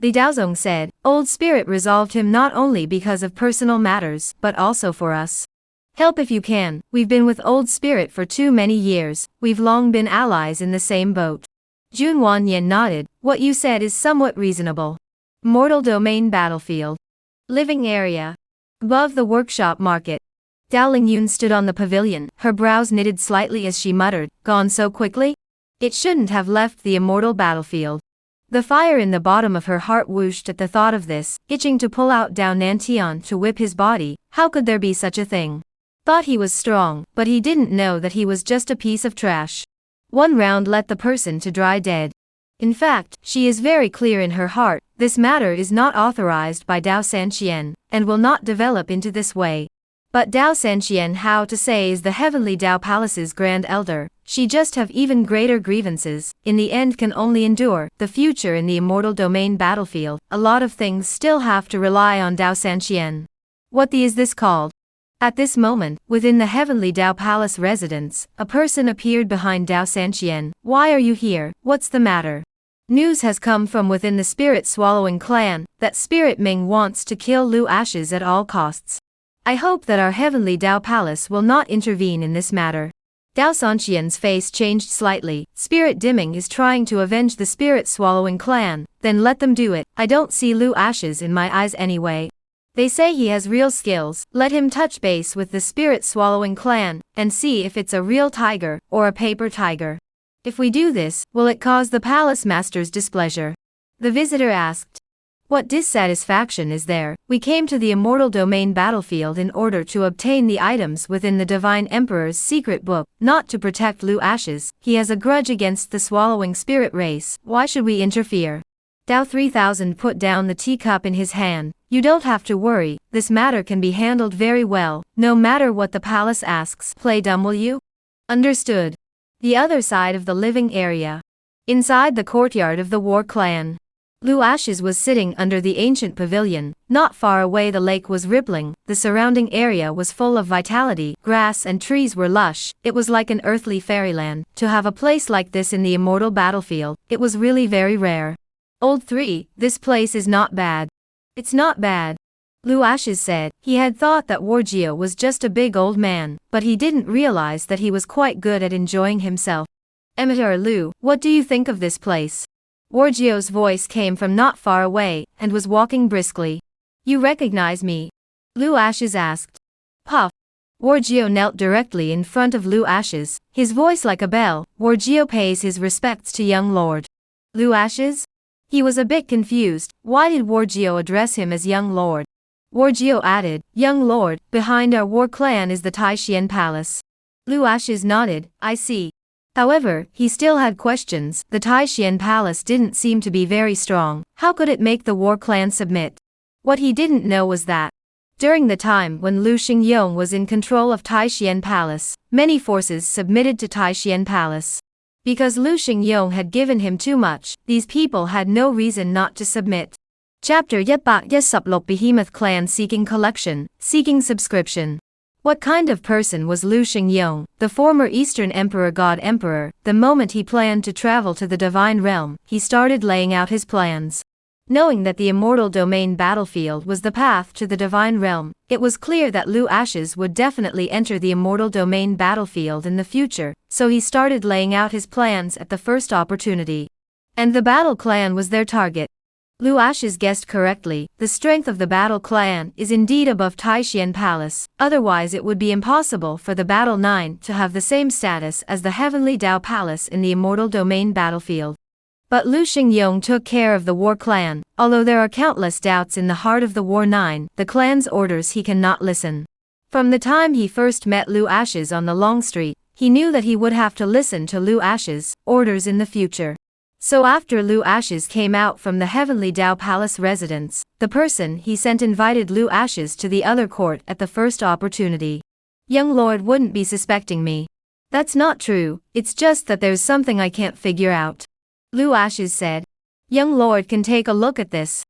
Li Daozong said, Old Spirit resolved him not only because of personal matters, but also for us. Help if you can, we've been with Old Spirit for too many years, we've long been allies in the same boat. Jun Wanyan nodded, what you said is somewhat reasonable. Mortal Domain Battlefield. Living Area. Above the workshop market. Dao Lingyun stood on the pavilion, her brows knitted slightly as she muttered, gone so quickly? It shouldn't have left the immortal battlefield. The fire in the bottom of her heart whooshed at the thought of this, itching to pull out Dao Nantian to whip his body. How could there be such a thing? Thought he was strong, but he didn't know that he was just a piece of trash. One round let the person to dry dead. In fact, she is very clear in her heart, this matter is not authorized by Dao Sanqian, and will not develop into this way. But Dao Sanqian, how to say, is the Heavenly Dao Palace's Grand Elder, she just have even greater grievances, in the end can only endure, the future in the immortal domain battlefield, a lot of things still have to rely on Dao Sanqian. What is this called? At this moment, within the Heavenly Dao Palace residence, a person appeared behind Dao Sanqian. Why are you here, what's the matter? News has come from within the spirit-swallowing clan, that Spirit Ming wants to kill Lu Ashes at all costs. I hope that our Heavenly Dao Palace will not intervene in this matter. Dao Sanqian's face changed slightly. Spirit Dimming is trying to avenge the spirit-swallowing clan, then let them do it. I don't see Lu Ashes in my eyes anyway. They say he has real skills, let him touch base with the spirit-swallowing clan, and see if it's a real tiger, or a paper tiger. If we do this, will it cause the palace master's displeasure? The visitor asked. What dissatisfaction is there? We came to the immortal domain battlefield in order to obtain the items within the Divine Emperor's secret book, not to protect Lu Ashes. He has a grudge against the swallowing spirit race. Why should we interfere? Dao 3000 put down the teacup in his hand. You don't have to worry, this matter can be handled very well, no matter what the palace asks. Play dumb, will you? Understood. The other side of the living area. Inside the courtyard of the war clan. Lu Ashes was sitting under the ancient pavilion. Not far away the lake was rippling, the surrounding area was full of vitality, grass and trees were lush, it was like an earthly fairyland. To have a place like this in the immortal battlefield, it was really very rare. Old 3, this place is not bad. It's not bad. Lu Ashes said. He had thought that Wargeo was just a big old man, but he didn't realize that he was quite good at enjoying himself. Emperor Lu, what do you think of this place? Wargeo's voice came from not far away, and was walking briskly. You recognize me? Lu Ashes asked. Puff. Wargeo knelt directly in front of Lu Ashes, his voice like a bell. Wargeo pays his respects to young lord. Lu Ashes? He was a bit confused. Why did Wargeo address him as young lord? Wargeo added, young lord, behind our war clan is the Taishian Palace. Lu Ashes nodded, I see. However, he still had questions. The Taishian Palace didn't seem to be very strong. How could it make the war clan submit? What he didn't know was that during the time when Lu Xingyong was in control of Taishian Palace, many forces submitted to Taishian Palace. Because Lu Xingyong had given him too much, these people had no reason not to submit. Chapter 116 Behemoth Clan Seeking Collection, Seeking Subscription. What kind of person was Lu Xingyong, the former Eastern Emperor God Emperor? The moment he planned to travel to the Divine Realm, he started laying out his plans. Knowing that the immortal domain battlefield was the path to the Divine Realm, it was clear that Lu Ashes would definitely enter the immortal domain battlefield in the future, so he started laying out his plans at the first opportunity. And the battle clan was their target. Lu Ashes guessed correctly. The strength of the battle clan is indeed above Taishian Palace, otherwise it would be impossible for the Battle 9 to have the same status as the Heavenly Dao Palace in the immortal domain battlefield. But Lu Xingyong took care of the war clan. Although there are countless doubts in the heart of the war 9, the clan's orders he cannot listen. From the time he first met Lu Ashes on the Long Street, he knew that he would have to listen to Lu Ashes' orders in the future. So after Lu Ashes came out from the Heavenly Dao Palace residence, the person he sent invited Lu Ashes to the other court at the first opportunity. Young lord wouldn't be suspecting me. That's not true, it's just that there's something I can't figure out. Lu Ashes said. Young lord can take a look at this.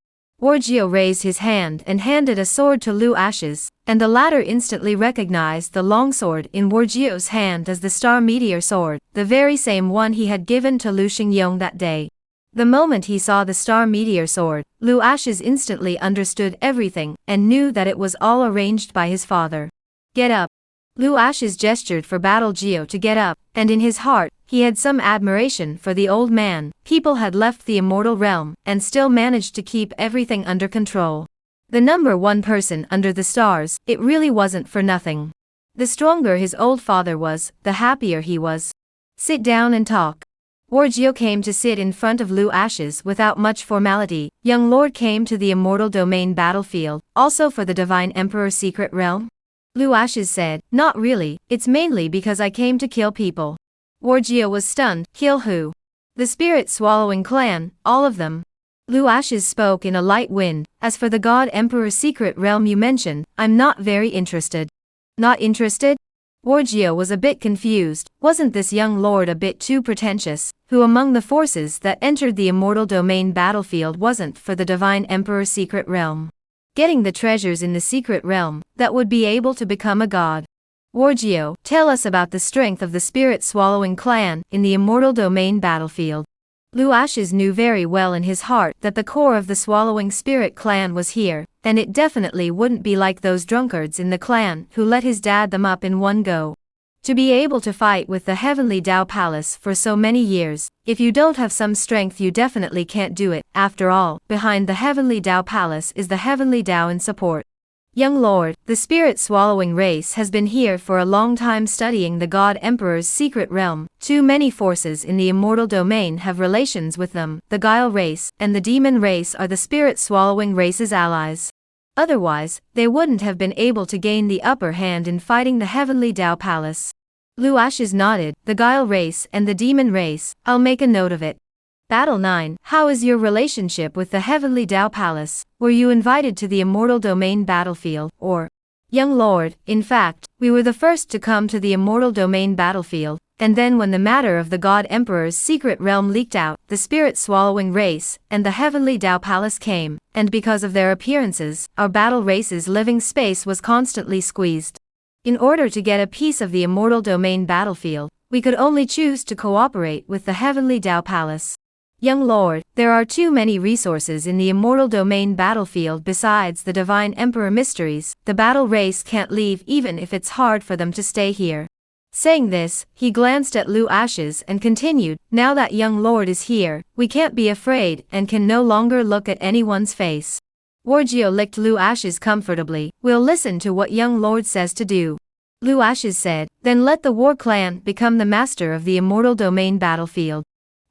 Wargeo raised his hand and handed a sword to Lu Ashes, and the latter instantly recognized the longsword in Wargeo's hand as the Star Meteor sword, the very same one he had given to Lu Xingyong that day. The moment he saw the Star Meteor sword, Lu Ashes instantly understood everything and knew that it was all arranged by his father. Get up. Lu Ashes gestured for Battle Geo to get up, and in his heart, he had some admiration for the old man. People had left the immortal realm, and still managed to keep everything under control. The number one person under the stars, it really wasn't for nothing. The stronger his old father was, the happier he was. Sit down and talk. Wargeo came to sit in front of Lu Ashes without much formality. Young lord came to the immortal domain battlefield, also for the Divine Emperor secret realm? Lu Ashes said, not really, it's mainly because I came to kill people. Wargeo was stunned. Kill who? The spirit swallowing clan, all of them. Lu Ashes spoke in a light wind. As for the God Emperor secret realm you mentioned, I'm not very interested. Not interested? Wargeo was a bit confused. Wasn't this young lord a bit too pretentious? Who among the forces that entered the immortal domain battlefield wasn't for the Divine Emperor secret realm? Getting the treasures in the secret realm, that would be able to become a god. Wargeo, tell us about the strength of the spirit-swallowing clan in the immortal domain battlefield. Lu Ashes knew very well in his heart that the core of the swallowing spirit clan was here, and it definitely wouldn't be like those drunkards in the clan who let his dad them up in one go. To be able to fight with the Heavenly Dao Palace for so many years, if you don't have some strength you definitely can't do it. After all, behind the Heavenly Dao Palace is the Heavenly Dao in support. Young lord, the spirit-swallowing race has been here for a long time studying the God Emperor's secret realm. Too many forces in the immortal domain have relations with them. The Guile race and the demon race are the spirit-swallowing race's allies. Otherwise, they wouldn't have been able to gain the upper hand in fighting the heavenly Tao Palace. Lu Ashes nodded. The Guile race and the demon race, I'll make a note of it. Battle 9. How is your relationship with the heavenly Tao Palace? Were you invited to the immortal domain battlefield, or? Young lord, in fact, we were the first to come to the immortal domain battlefield, and then when the matter of the God Emperor's secret realm leaked out, the spirit-swallowing race and the heavenly Tao Palace came, and because of their appearances, our battle race's living space was constantly squeezed. In order to get a piece of the immortal domain battlefield, we could only choose to cooperate with the heavenly Tao Palace. Young lord, there are too many resources in the immortal domain battlefield besides the divine emperor mysteries. The battle race can't leave even if it's hard for them to stay here. Saying this, he glanced at Lu Ashes and continued, now that young lord is here, we can't be afraid and can no longer look at anyone's face. Wargio licked Lu Ashes comfortably. We'll listen to what young lord says to do. Lu Ashes said, then let the war clan become the master of the immortal domain battlefield.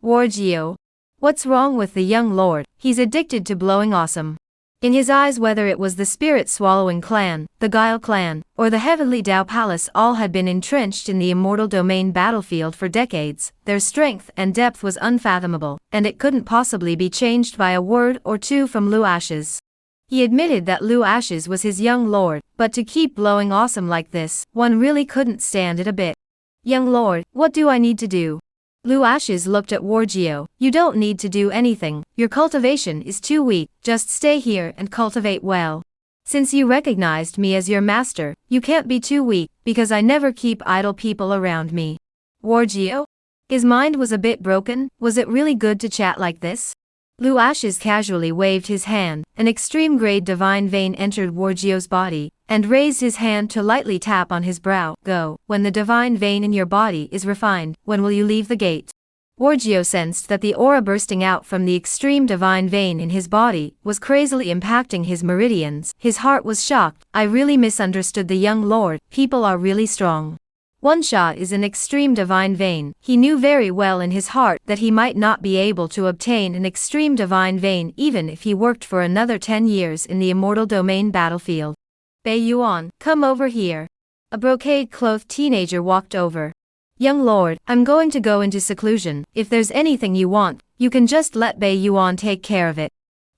Wargio. What's wrong with the young lord? He's addicted to blowing awesome. In his eyes, whether it was the spirit-swallowing clan, the Guile clan, or the heavenly Tao Palace, all had been entrenched in the immortal domain battlefield for decades. Their strength and depth was unfathomable, and it couldn't possibly be changed by a word or two from Lu Ashes. He admitted that Lu Ashes was his young lord, but to keep blowing awesome like this, one really couldn't stand it a bit. Young lord, what do I need to do? Lu Ashes looked at Wargio. You don't need to do anything, your cultivation is too weak, just stay here and cultivate well. Since you recognized me as your master, you can't be too weak, because I never keep idle people around me. Wargio? His mind was a bit broken. Was it really good to chat like this? Lu Ashes casually waved his hand. An extreme-grade divine vein entered Wargio's body, and raised his hand to lightly tap on his brow. Go. When the divine vein in your body is refined, when will you leave the gate? Wargio sensed that the aura bursting out from the extreme divine vein in his body was crazily impacting his meridians. His heart was shocked. I really misunderstood the young lord. People are really strong. One shot is an extreme divine vein. He knew very well in his heart that he might not be able to obtain an extreme divine vein even if he worked for another 10 years in the immortal domain battlefield. Bei Yuan, come over here. A brocade-clothed teenager walked over. Young lord, I'm going to go into seclusion. If there's anything you want, you can just let Bei Yuan take care of it.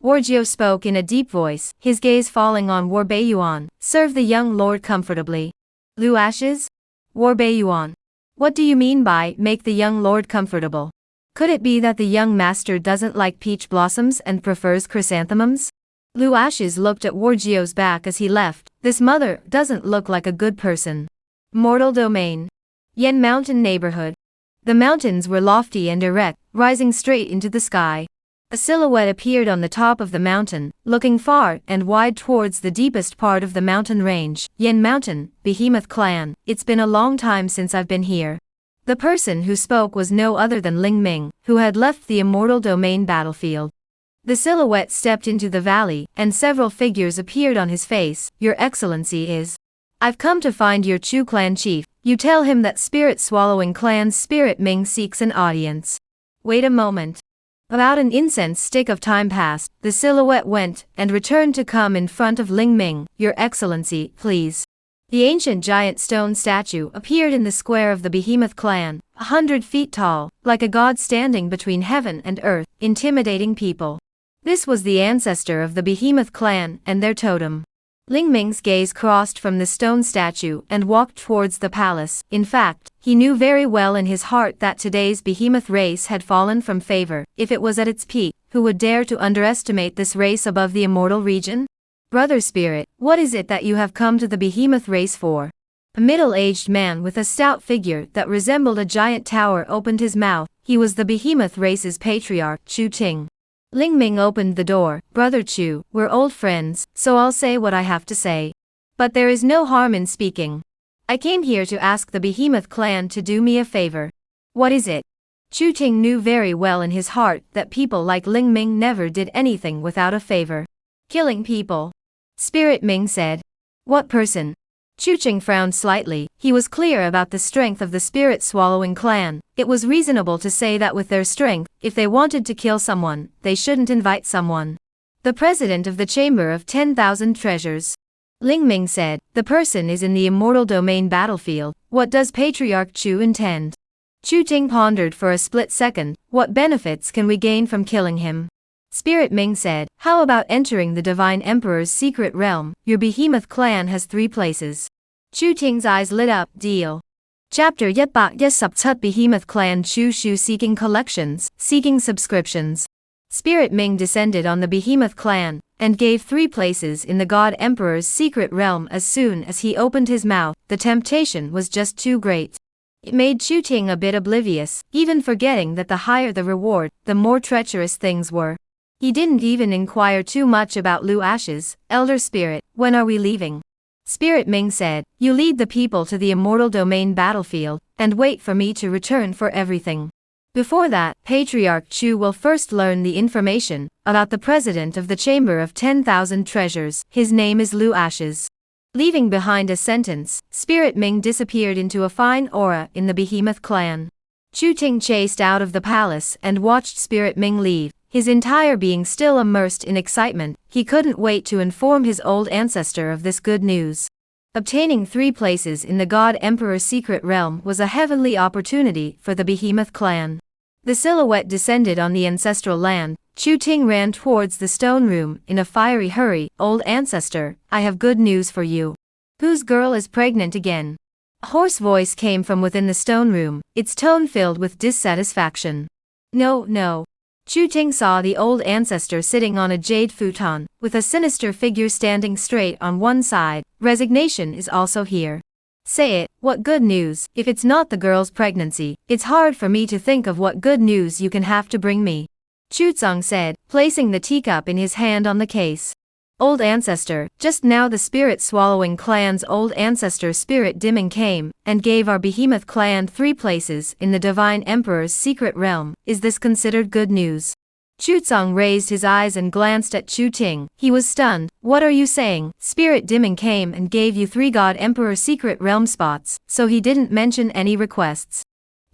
Wargio spoke in a deep voice, his gaze falling on War Bei Yuan. Serve the young lord comfortably. Lu Ashes? War Bei Yuan. What do you mean by make the young lord comfortable? Could it be that the young master doesn't like peach blossoms and prefers chrysanthemums? Lu Ashes looked at Wargio's back as he left. This mother doesn't look like a good person. Mortal domain. Yen Mountain neighborhood. The mountains were lofty and erect, rising straight into the sky. A silhouette appeared on the top of the mountain, looking far and wide towards the deepest part of the mountain range. Yen Mountain, Behemoth Clan. It's been a long time since I've been here. The person who spoke was no other than Ling Ming, who had left the immortal domain battlefield. The silhouette stepped into the valley, and several figures appeared on his face. Your Excellency is. I've come to find your Chu clan chief. You tell him that spirit-swallowing clan's Spirit Ming seeks an audience. Wait a moment. About an incense stick of time passed. The silhouette went and returned to come in front of Ling Ming. Your Excellency, please. The ancient giant stone statue appeared in the square of the Behemoth clan, 100 feet tall, like a god standing between heaven and earth, intimidating people. This was the ancestor of the Behemoth clan and their totem. Ling Ming's gaze crossed from the stone statue and walked towards the palace. In fact, he knew very well in his heart that today's Behemoth race had fallen from favor. If it was at its peak, who would dare to underestimate this race above the immortal region? Brother Spirit, what is it that you have come to the Behemoth race for? A middle-aged man with a stout figure that resembled a giant tower opened his mouth. He was the Behemoth race's patriarch, Chu Ting. Ling Ming opened the door. Brother Chu, we're old friends, so I'll say what I have to say. But there is no harm in speaking. I came here to ask the Behemoth clan to do me a favor. What is it? Chu Ting knew very well in his heart that people like Ling Ming never did anything without a favor. Killing people. Spirit Ming said. What person? Chu Ting frowned slightly. He was clear about the strength of the spirit-swallowing clan. It was reasonable to say that with their strength, if they wanted to kill someone, they shouldn't invite someone. The president of the Chamber of 10,000 Treasures. Ling Ming said, the person is in the immortal domain battlefield. What does Patriarch Chu intend? Chu Ting pondered for a split second. What benefits can we gain from killing him? Spirit Ming said, how about entering the Divine Emperor's secret realm? Your behemoth clan has 3 places. Chu Ting's eyes lit up. Deal. Chapter 117 Behemoth Clan Chu Shu seeking collections, seeking subscriptions. Spirit Ming descended on the Behemoth clan, and gave 3 places in the God Emperor's secret realm. As soon as he opened his mouth, the temptation was just too great. It made Chu Ting a bit oblivious, even forgetting that the higher the reward, the more treacherous things were. He didn't even inquire too much about Lu Ashes. Elder Spirit, when are we leaving? Spirit Ming said, you lead the people to the immortal domain battlefield, and wait for me to return for everything. Before that, Patriarch Chu will first learn the information about the president of the Chamber of 10,000 Treasures. His name is Lu Ashes. Leaving behind a sentence, Spirit Ming disappeared into a fine aura in the Behemoth clan. Chu Ting chased out of the palace and watched Spirit Ming leave, his entire being still immersed in excitement. He couldn't wait to inform his old ancestor of this good news. Obtaining 3 places in the God Emperor's secret realm was a heavenly opportunity for the Behemoth clan. The silhouette descended on the ancestral land. Chu Ting ran towards the stone room in a fiery hurry. Old ancestor, I have good news for you. Whose girl is pregnant again? A hoarse voice came from within the stone room, its tone filled with dissatisfaction. No. Chu Ting saw the old ancestor sitting on a jade futon, with a sinister figure standing straight on one side. Resignation is also here. Say it, what good news? If it's not the girl's pregnancy, it's hard for me to think of what good news you can have to bring me. Chu Tsung said, placing the teacup in his hand on the case. Old ancestor, just now the spirit-swallowing clan's old ancestor Spirit Dimming came, and gave our Behemoth clan 3 places in the Divine Emperor's secret realm. Is this considered good news? Chu Tsung raised his eyes and glanced at Chu Ting. He was stunned. What are you saying? Spirit Dimming came and gave you 3 God Emperor secret realm spots, so he didn't mention any requests.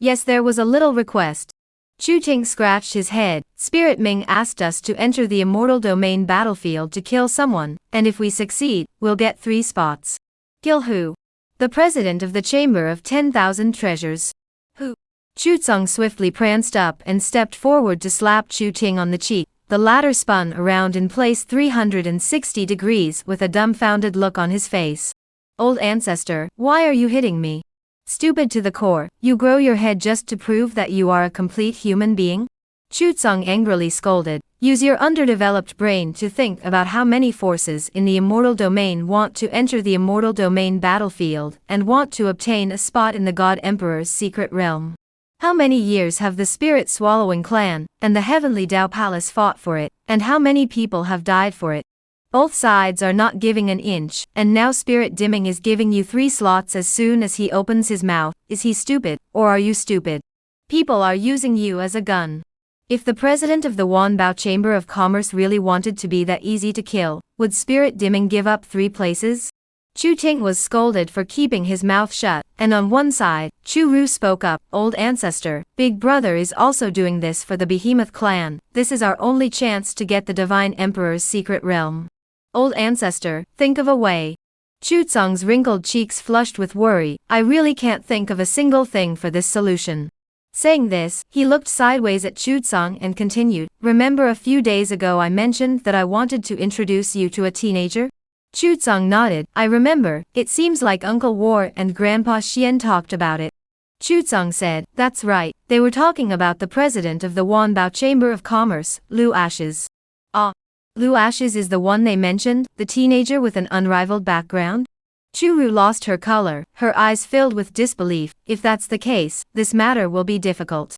Yes, there was a little request. Chu Ting scratched his head. Spirit Ming asked us to enter the immortal domain battlefield to kill someone, and if we succeed, we'll get 3 spots. Kill who? The president of the Chamber of 10,000 Treasures. Who? Chu Tsung swiftly pranced up and stepped forward to slap Chu Ting on the cheek. The latter spun around in place 360 degrees with a dumbfounded look on his face. Old ancestor, why are you hitting me? Stupid to the core, you grow your head just to prove that you are a complete human being? Chu Tsung angrily scolded. Use your underdeveloped brain to think about how many forces in the immortal domain want to enter the immortal domain battlefield and want to obtain a spot in the God Emperor's secret realm. How many years have the spirit-swallowing clan and the heavenly Dao Palace fought for it, and how many people have died for it? Both sides are not giving an inch, and now Spirit Dimming is giving you 3 slots as soon as he opens his mouth. Is he stupid, or are you stupid? People are using you as a gun. If the president of the Wanbao Chamber of Commerce really wanted to be that easy to kill, would Spirit Dimming give up 3 places? Chu Ting was scolded for keeping his mouth shut, and on one side, Chu Ru spoke up. Old ancestor, Big Brother is also doing this for the Behemoth clan. This is our only chance to get the Divine Emperor's secret realm. Old ancestor, think of a way. Chu Tsung's wrinkled cheeks flushed with worry. I really can't think of a single thing for this solution. Saying this, he looked sideways at Chu Tsung and continued, remember a few days ago I mentioned that I wanted to introduce you to a teenager? Chu Tsung nodded. I remember, it seems like Uncle War and Grandpa Xian talked about it. Chu Tsung said, that's right, they were talking about the president of the Wanbao Chamber of Commerce, Lu Ashes. Ah. Lu Ashes is the one they mentioned, the teenager with an unrivaled background? Churu lost her color, her eyes filled with disbelief. If that's the case, this matter will be difficult.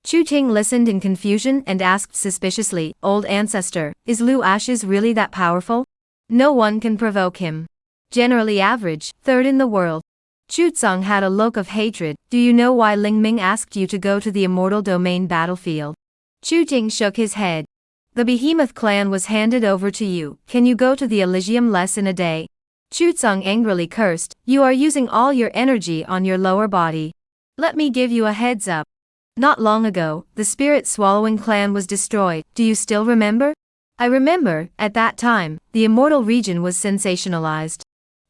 Chu Ting listened in confusion and asked suspiciously, Old ancestor, is Lu Ashes really that powerful? No one can provoke him. Generally average, 3rd in the world. Chu Tsung had a look of hatred. Do you know why Ling Ming asked you to go to the immortal domain battlefield? Chu Ting shook his head. The Behemoth clan was handed over to you. Can you go to the Elysium less in a day? Chutsung angrily cursed, "You are using all your energy on your lower body. Let me give you a heads up. Not long ago, the spirit-swallowing clan was destroyed, do you still remember?" "I remember, at that time, the immortal region was sensationalized,"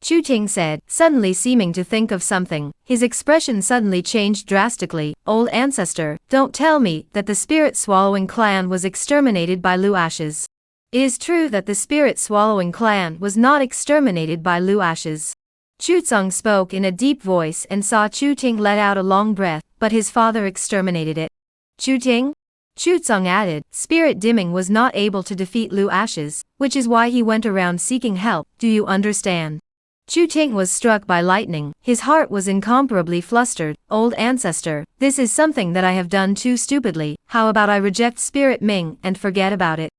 Chu Ting said, suddenly seeming to think of something. His expression suddenly changed drastically. "Old ancestor, don't tell me that the spirit-swallowing clan was exterminated by Lu Ashes." "It is true that the spirit-swallowing clan was not exterminated by Lu Ashes." Chutsung spoke in a deep voice and saw Chu Ting let out a long breath, "but his father exterminated it." "Chu Ting?" Chutsung added, "Spirit Dimming was not able to defeat Lu Ashes, which is why he went around seeking help, do you understand?" Chu Ting was struck by lightning, his heart was incomparably flustered. "Old ancestor, this is something that I have done too stupidly, how about I reject Spirit Ming and forget about it?"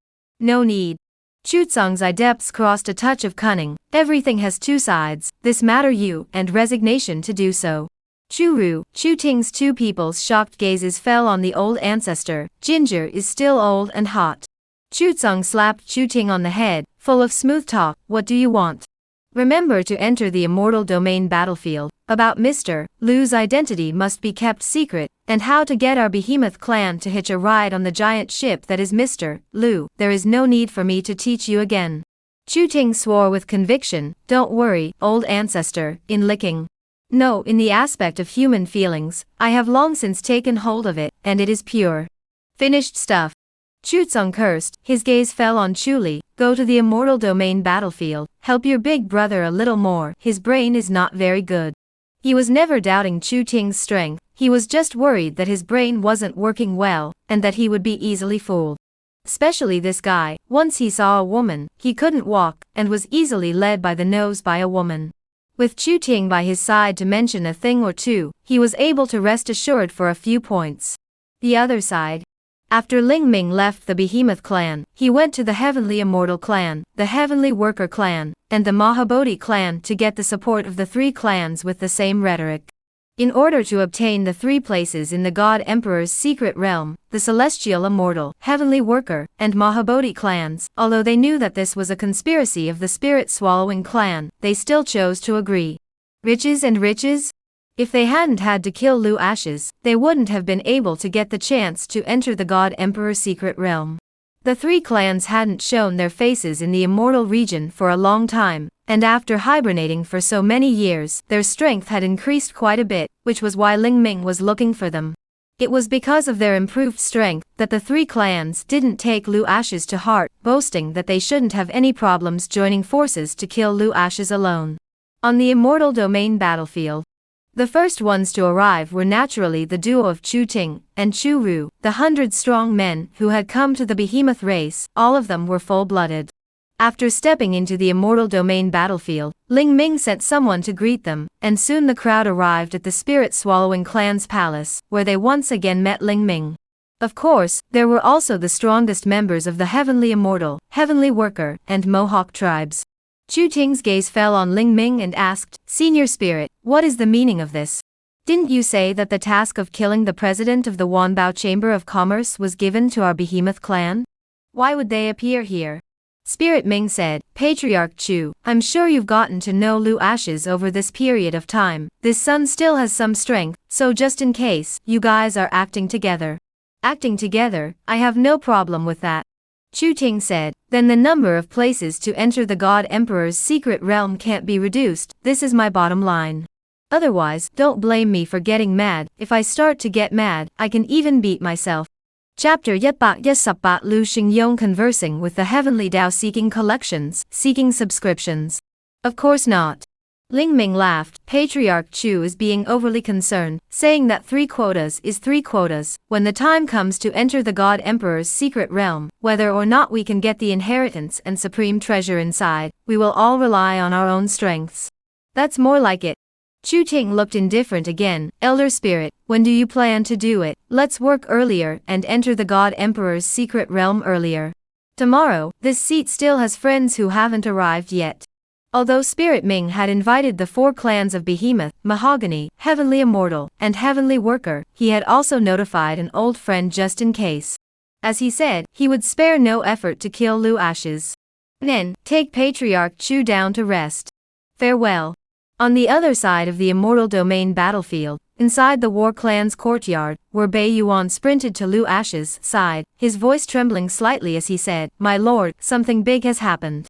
"No need." Chutsung's eye depths crossed a touch of cunning. "Everything has two sides, this matter you, and resignation to do so." Chu Ting's two people's shocked gazes fell on the old ancestor. "Ginger is still old and hot." Chutsung slapped Chu Ting on the head, "Full of smooth talk, what do you want? Remember to enter the immortal domain battlefield. About Mr. Lu's identity must be kept secret, and how to get our behemoth clan to hitch a ride on the giant ship that is Mr. Lu, there is no need for me to teach you again." Chu Ting swore with conviction, "Don't worry, old ancestor, in licking. No, in the aspect of human feelings, I have long since taken hold of it, and it is pure. Finished stuff." Chutsung cursed, his gaze fell on Chuli. "Go to the immortal domain battlefield, help your big brother a little more, his brain is not very good." He was never doubting Chu Ting's strength, he was just worried that his brain wasn't working well, and that he would be easily fooled. Especially this guy, once he saw a woman, he couldn't walk, and was easily led by the nose by a woman. With Chu Ting by his side to mention a thing or two, he was able to rest assured for a few points. The other side. After Ling Ming left the Behemoth clan, he went to the Heavenly Immortal clan, the Heavenly Worker clan, and the Mahabodhi clan to get the support of the three clans with the same rhetoric. In order to obtain the 3 places in the God Emperor's secret realm, the Celestial Immortal, Heavenly Worker, and Mahabodhi clans, although they knew that this was a conspiracy of the Spirit-Swallowing clan, they still chose to agree. Riches and riches? If they hadn't had to kill Lu Ashes, they wouldn't have been able to get the chance to enter the God Emperor's secret realm. The 3 clans hadn't shown their faces in the immortal region for a long time, and after hibernating for so many years, their strength had increased quite a bit, which was why Ling Ming was looking for them. It was because of their improved strength that the 3 clans didn't take Lu Ashes to heart, boasting that they shouldn't have any problems joining forces to kill Lu Ashes alone. On the immortal domain battlefield, the first ones to arrive were naturally the duo of Chu Ting and Chu Ru, the 100 strong men who had come to the Behemoth race. All of them were full-blooded. After stepping into the immortal domain battlefield, Ling Ming sent someone to greet them, and soon the crowd arrived at the Spirit-Swallowing clan's palace, where they once again met Ling Ming. Of course, there were also the strongest members of the Heavenly Immortal, Heavenly Worker, and Mohawk tribes. Chu Ting's gaze fell on Ling Ming and asked, "Senior Spirit, what is the meaning of this? Didn't you say that the task of killing the president of the Wanbao Chamber of Commerce was given to our Behemoth clan? Why would they appear here?" Spirit Ming said, "Patriarch Chu, I'm sure you've gotten to know Lu Ashes over this period of time. This son still has some strength, so just in case, you guys are acting together." "Acting together, I have no problem with that," Chu Ting said. "Then the number of places to enter the God Emperor's secret realm can't be reduced, this is my bottom line. Otherwise, don't blame me for getting mad. If I start to get mad, I can even beat myself." Chapter 118 Lu Xingyong conversing with the Heavenly Dao seeking collections, seeking subscriptions. "Of course not." Ling Ming laughed. "Patriarch Chu is being overly concerned, saying that 3 quotas is 3 quotas. When the time comes to enter the God Emperor's secret realm, whether or not we can get the inheritance and supreme treasure inside, we will all rely on our own strengths." "That's more like it." Chu Ting looked indifferent again. "Elder Spirit, when do you plan to do it? Let's work earlier and enter the God Emperor's secret realm earlier. Tomorrow, this seat still has friends who haven't arrived yet." Although Spirit Ming had invited the 4 clans of Behemoth, Mahogany, Heavenly Immortal, and Heavenly Worker, he had also notified an old friend just in case. As he said, he would spare no effort to kill Lu Ashes. Then, take Patriarch Chu down to rest. Farewell. On the other side of the immortal domain battlefield, inside the war clan's courtyard, where Bei Yuan sprinted to Lu Ash's side, his voice trembling slightly as he said, "My lord, something big has happened."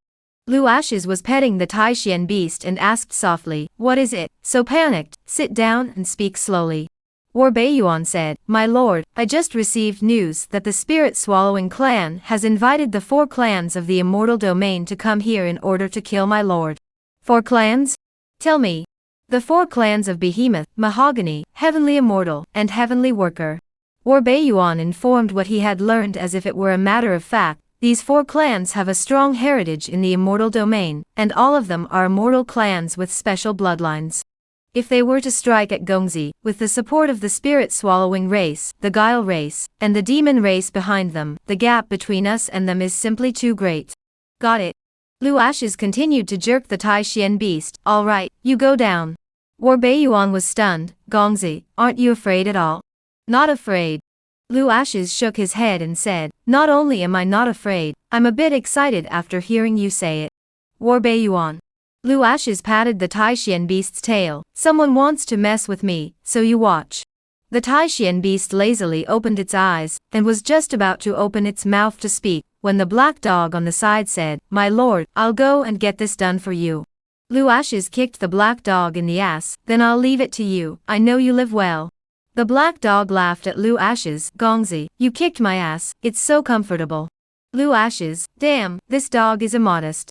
Lu Ashes was petting the Taishian beast and asked softly, "What is it, so panicked? Sit down and speak slowly." War Bei Yuan said, "My lord, I just received news that the spirit-swallowing clan has invited the 4 clans of the immortal domain to come here in order to kill my lord." 4 clans? Tell me. The 4 clans of Behemoth, Mahogany, Heavenly Immortal, and Heavenly Worker. War Bei Yuan informed what he had learned as if it were a matter of fact. These 4 clans have a strong heritage in the immortal domain, and all of them are immortal clans with special bloodlines. If they were to strike at Gongzi, with the support of the spirit-swallowing race, the Guile race, and the demon race behind them, the gap between us and them is simply too great. Got it. Lu Ashes continued to jerk the Taishian beast. All right, you go down. War Bei Yuan was stunned. Gongzi, aren't you afraid at all? Not afraid. Lu Ashes shook his head and said, "Not only am I not afraid, I'm a bit excited after hearing you say it." War Bei Yuan. Lu Ashes patted the Taishian beast's tail. "Someone wants to mess with me, so you watch." The Taishian beast lazily opened its eyes, and was just about to open its mouth to speak, when the black dog on the side said, "My lord, I'll go and get this done for you." Lu Ashes kicked the black dog in the ass. "Then I'll leave it to you, I know you live well." The black dog laughed at Lu Ashes. "Gongzi, you kicked my ass, it's so comfortable." Lu Ashes, "Damn, this dog is immodest."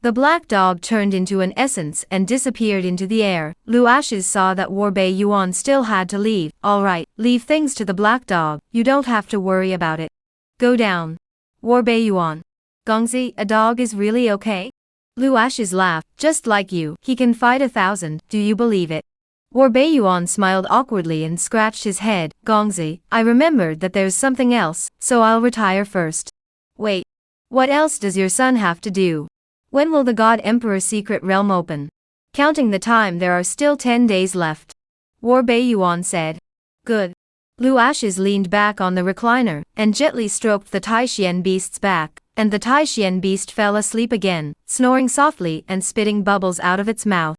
The black dog turned into an essence and disappeared into the air. Lu Ashes saw that War Bei Yuan still had to leave. "All right, leave things to the black dog, you don't have to worry about it. Go down." War Bei Yuan. "Gongzi, a dog is really okay?" Lu Ashes laughed. "Just like you, he can fight 1,000, do you believe it?" War Bei Yuan smiled awkwardly and scratched his head. "Gongzi, I remembered that there's something else, so I'll retire first." "Wait. What else does your son have to do? When will the God Emperor secret realm open?" "Counting the time, there are still 10 days left." War Bei Yuan said. "Good." Lu Ashes leaned back on the recliner, and gently stroked the Taishian beast's back, and the Taishian beast fell asleep again, snoring softly and spitting bubbles out of its mouth.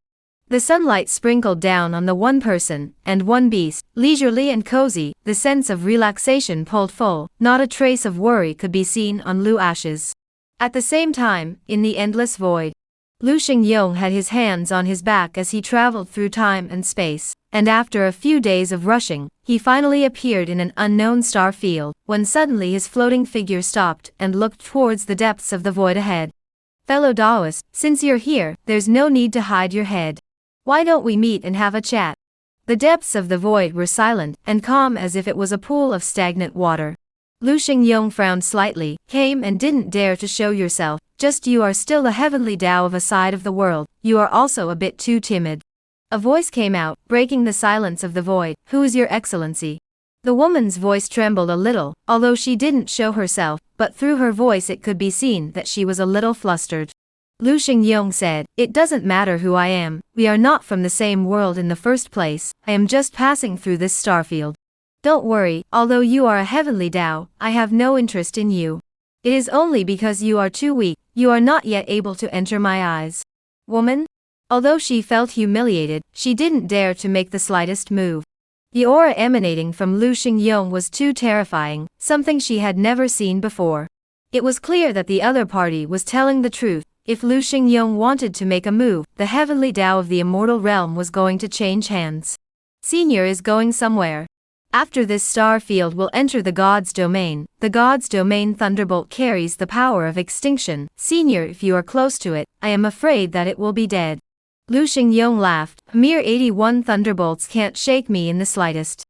The sunlight sprinkled down on the one person and one beast, leisurely and cozy, the sense of relaxation pulled full, not a trace of worry could be seen on Lu Ashes. At the same time, in the endless void, Lu Xingyong had his hands on his back as he traveled through time and space, and after a few days of rushing, he finally appeared in an unknown star field, when suddenly his floating figure stopped and looked towards the depths of the void ahead. "Fellow Taoist, since you're here, there's no need to hide your head. Why don't we meet and have a chat?" The depths of the void were silent and calm as if it was a pool of stagnant water. Lu Xingyong frowned slightly. "Came and didn't dare to show yourself, just you are still the heavenly Tao of a side of the world, you are also a bit too timid." A voice came out, breaking the silence of the void. "Who is your excellency?" The woman's voice trembled a little, although she didn't show herself, but through her voice it could be seen that she was a little flustered. Lu Xingyong said, "It doesn't matter who I am, we are not from the same world in the first place, I am just passing through this starfield. Don't worry, although you are a heavenly Tao, I have no interest in you. It is only because you are too weak, you are not yet able to enter my eyes." Woman? Although she felt humiliated, she didn't dare to make the slightest move. The aura emanating from Lu Xingyong was too terrifying, something she had never seen before. It was clear that the other party was telling the truth. If Lu Xingyong wanted to make a move, the heavenly Tao of the immortal realm was going to change hands. Senior is going somewhere. After this star field will enter the God's domain. The God's domain thunderbolt carries the power of extinction. Senior, if you are close to it, I am afraid that it will be dead. Lu Xingyong laughed. Mere 81 thunderbolts can't shake me in the slightest.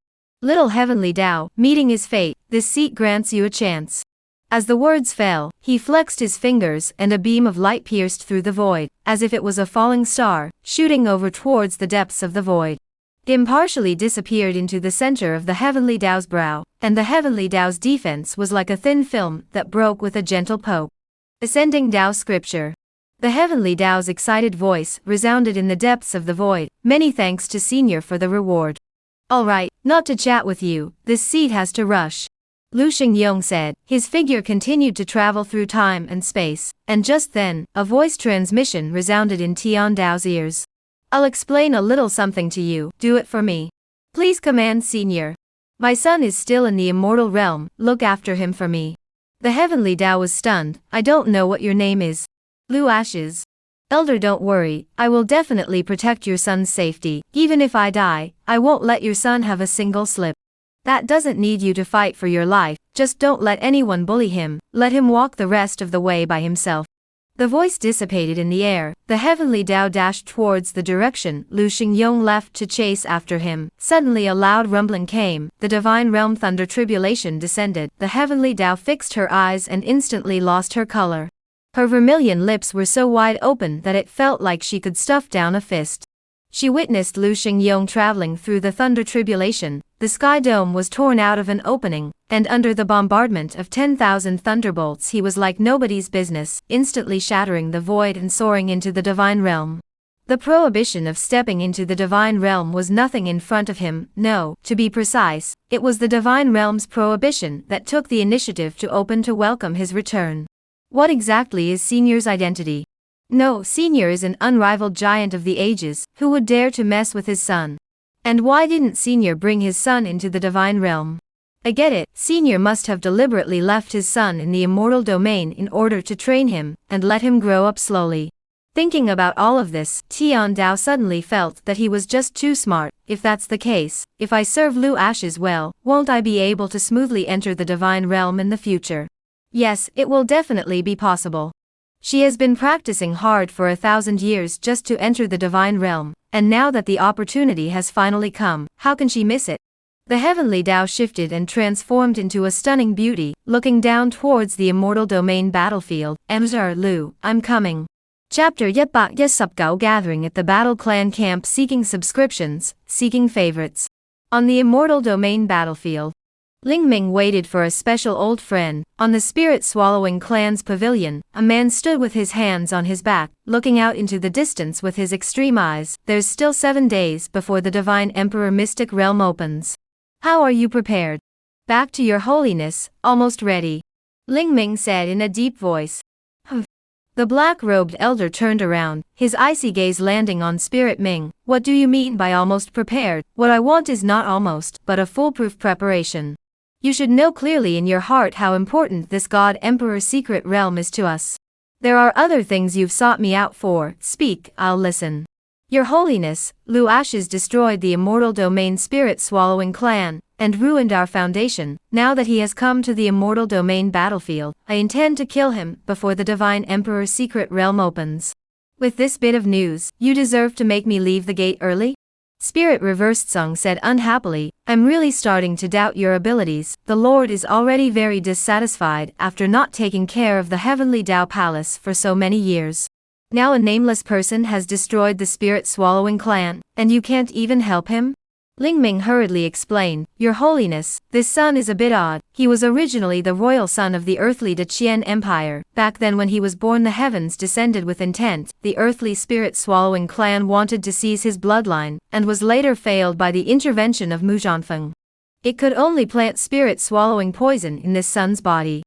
Little heavenly Tao, meeting is fate, this seat grants you a chance. As the words fell, he flexed his fingers and a beam of light pierced through the void, as if it was a falling star, shooting over towards the depths of the void. It impartially disappeared into the center of the heavenly Tao's brow, and the heavenly Tao's defense was like a thin film that broke with a gentle poke. Ascending Tao Scripture. The heavenly Tao's excited voice resounded in the depths of the void. Many thanks to Senior for the reward. All right, not to chat with you, this seat has to rush. Lu Xingyong said. His figure continued to travel through time and space, and just then, a voice transmission resounded in Tian Dao's ears. I'll explain a little something to you, do it for me. Please command Senior. My son is still in the immortal realm, look after him for me. The heavenly Dao was stunned. I don't know what your name is. Lu Ashes. Elder, don't worry, I will definitely protect your son's safety. Even if I die, I won't let your son have a single slip. That doesn't need you to fight for your life, just don't let anyone bully him, let him walk the rest of the way by himself. The voice dissipated in the air, the heavenly Dao dashed towards the direction Lu Xingyong left to chase after him. Suddenly a loud rumbling came, the divine realm thunder tribulation descended, the heavenly Dao fixed her eyes and instantly lost her color. Her vermilion lips were so wide open that it felt like she could stuff down a fist. She witnessed Lu Xingyong traveling through the thunder tribulation, the sky dome was torn out of an opening, and under the bombardment of 10,000 thunderbolts he was like nobody's business, instantly shattering the void and soaring into the divine realm. The prohibition of stepping into the divine realm was nothing in front of him, no, to be precise, it was the divine realm's prohibition that took the initiative to open to welcome his return. What exactly is Senior's identity? No, Senior is an unrivaled giant of the ages, who would dare to mess with his son? And why didn't Senior bring his son into the divine realm? I get it, Senior must have deliberately left his son in the immortal domain in order to train him, and let him grow up slowly. Thinking about all of this, Tian Dao suddenly felt that he was just too smart. If that's the case, if I serve Lu Ashes well, won't I be able to smoothly enter the divine realm in the future? Yes, it will definitely be possible. She has been practicing hard for 1,000 years just to enter the divine realm, and now that the opportunity has finally come, how can she miss it? The heavenly Dao shifted and transformed into a stunning beauty, looking down towards the immortal domain battlefield. Emperor Lu, I'm coming. Chapter 119 Gathering at the Battle Clan Camp, seeking subscriptions, seeking favorites. On the immortal domain battlefield, Ling Ming waited for a special old friend. On the spirit-swallowing clan's pavilion, a man stood with his hands on his back, looking out into the distance with his extreme eyes. There's still 7 days before the Divine Emperor Mystic Realm opens. How are you prepared? Back to your holiness, almost ready. Ling Ming said in a deep voice. The black-robed elder turned around, his icy gaze landing on Spirit Ming. What do you mean by almost prepared? What I want is not almost, but a foolproof preparation. You should know clearly in your heart how important this God Emperor secret realm is to us. There are other things you've sought me out for. Speak, I'll listen. Your Holiness, Lu Ashes destroyed the immortal domain spirit-swallowing clan, and ruined our foundation. Now that he has come to the immortal domain battlefield, I intend to kill him before the Divine Emperor's secret realm opens. With this bit of news, you deserve to make me leave the gate early? Spirit Reversed Song said unhappily, I'm really starting to doubt your abilities. The Lord is already very dissatisfied after not taking care of the heavenly Dao Palace for so many years. Now a nameless person has destroyed the spirit-swallowing clan, and you can't even help him? Ling Ming hurriedly explained, Your Holiness, this son is a bit odd. He was originally the royal son of the earthly Daqian Empire. Back then when he was born the heavens descended with intent. The earthly spirit-swallowing clan wanted to seize his bloodline, and was later failed by the intervention of Muzhanfeng. It could only plant spirit-swallowing poison in this son's body.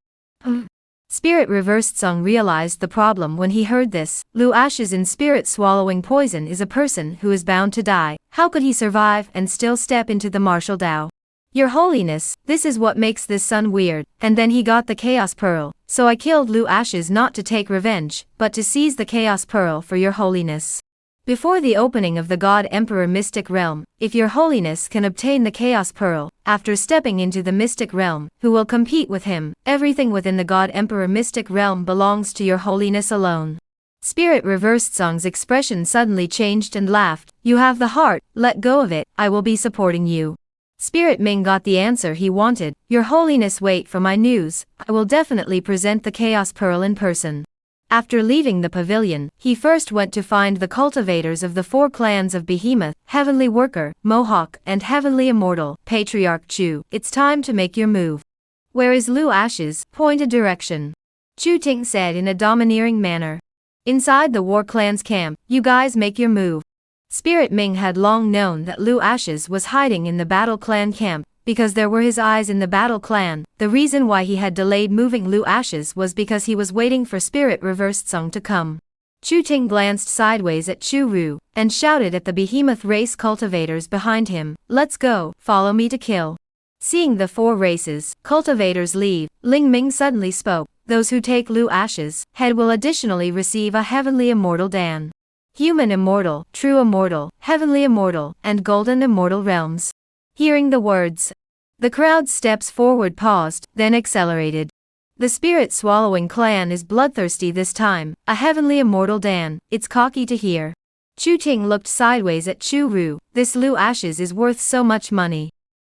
Spirit Reversed Song realized the problem when he heard this. Lu Ashes in spirit-swallowing poison is a person who is bound to die. How could he survive and still step into the martial Dao? Your Holiness, this is what makes this son weird. And then he got the Chaos Pearl. So I killed Lu Ashes not to take revenge, but to seize the Chaos Pearl for Your Holiness. Before the opening of the God Emperor Mystic Realm, if Your Holiness can obtain the Chaos Pearl, after stepping into the Mystic Realm, who will compete with him? Everything within the God Emperor Mystic Realm belongs to Your Holiness alone. Spirit Reversed Song's expression suddenly changed and laughed. You have the heart, let go of it, I will be supporting you. Spirit Ming got the answer he wanted. Your Holiness, wait for my news. I will definitely present the Chaos Pearl in person. After leaving the pavilion, he first went to find the cultivators of the 4 clans of Behemoth, Heavenly Worker, Mohawk, and Heavenly Immortal, Patriarch Chu. It's time to make your move. Where is Lu Ashes? Point a direction. Chu Ting said in a domineering manner. Inside the War Clan's camp, you guys make your move. Spirit Ming had long known that Lu Ashes was hiding in the Battle Clan camp, because there were his eyes in the battle clan. The reason why he had delayed moving Lu Ashes was because he was waiting for Spirit Reversed Song to come. Chu Ting glanced sideways at Chu Ru, and shouted at the behemoth race cultivators behind him, "Let's go, follow me to kill." Seeing the 4 races cultivators leave, Ling Ming suddenly spoke, "Those who take Lu Ashes' head will additionally receive a heavenly immortal Dan. Human immortal, true immortal, heavenly immortal, and golden immortal realms." Hearing the words, the crowd's steps forward paused, then accelerated. The spirit-swallowing clan is bloodthirsty this time, a heavenly immortal Dan, it's cocky to hear. Chu Ting looked sideways at Chu Ru, "This Lu Ashes is worth so much money."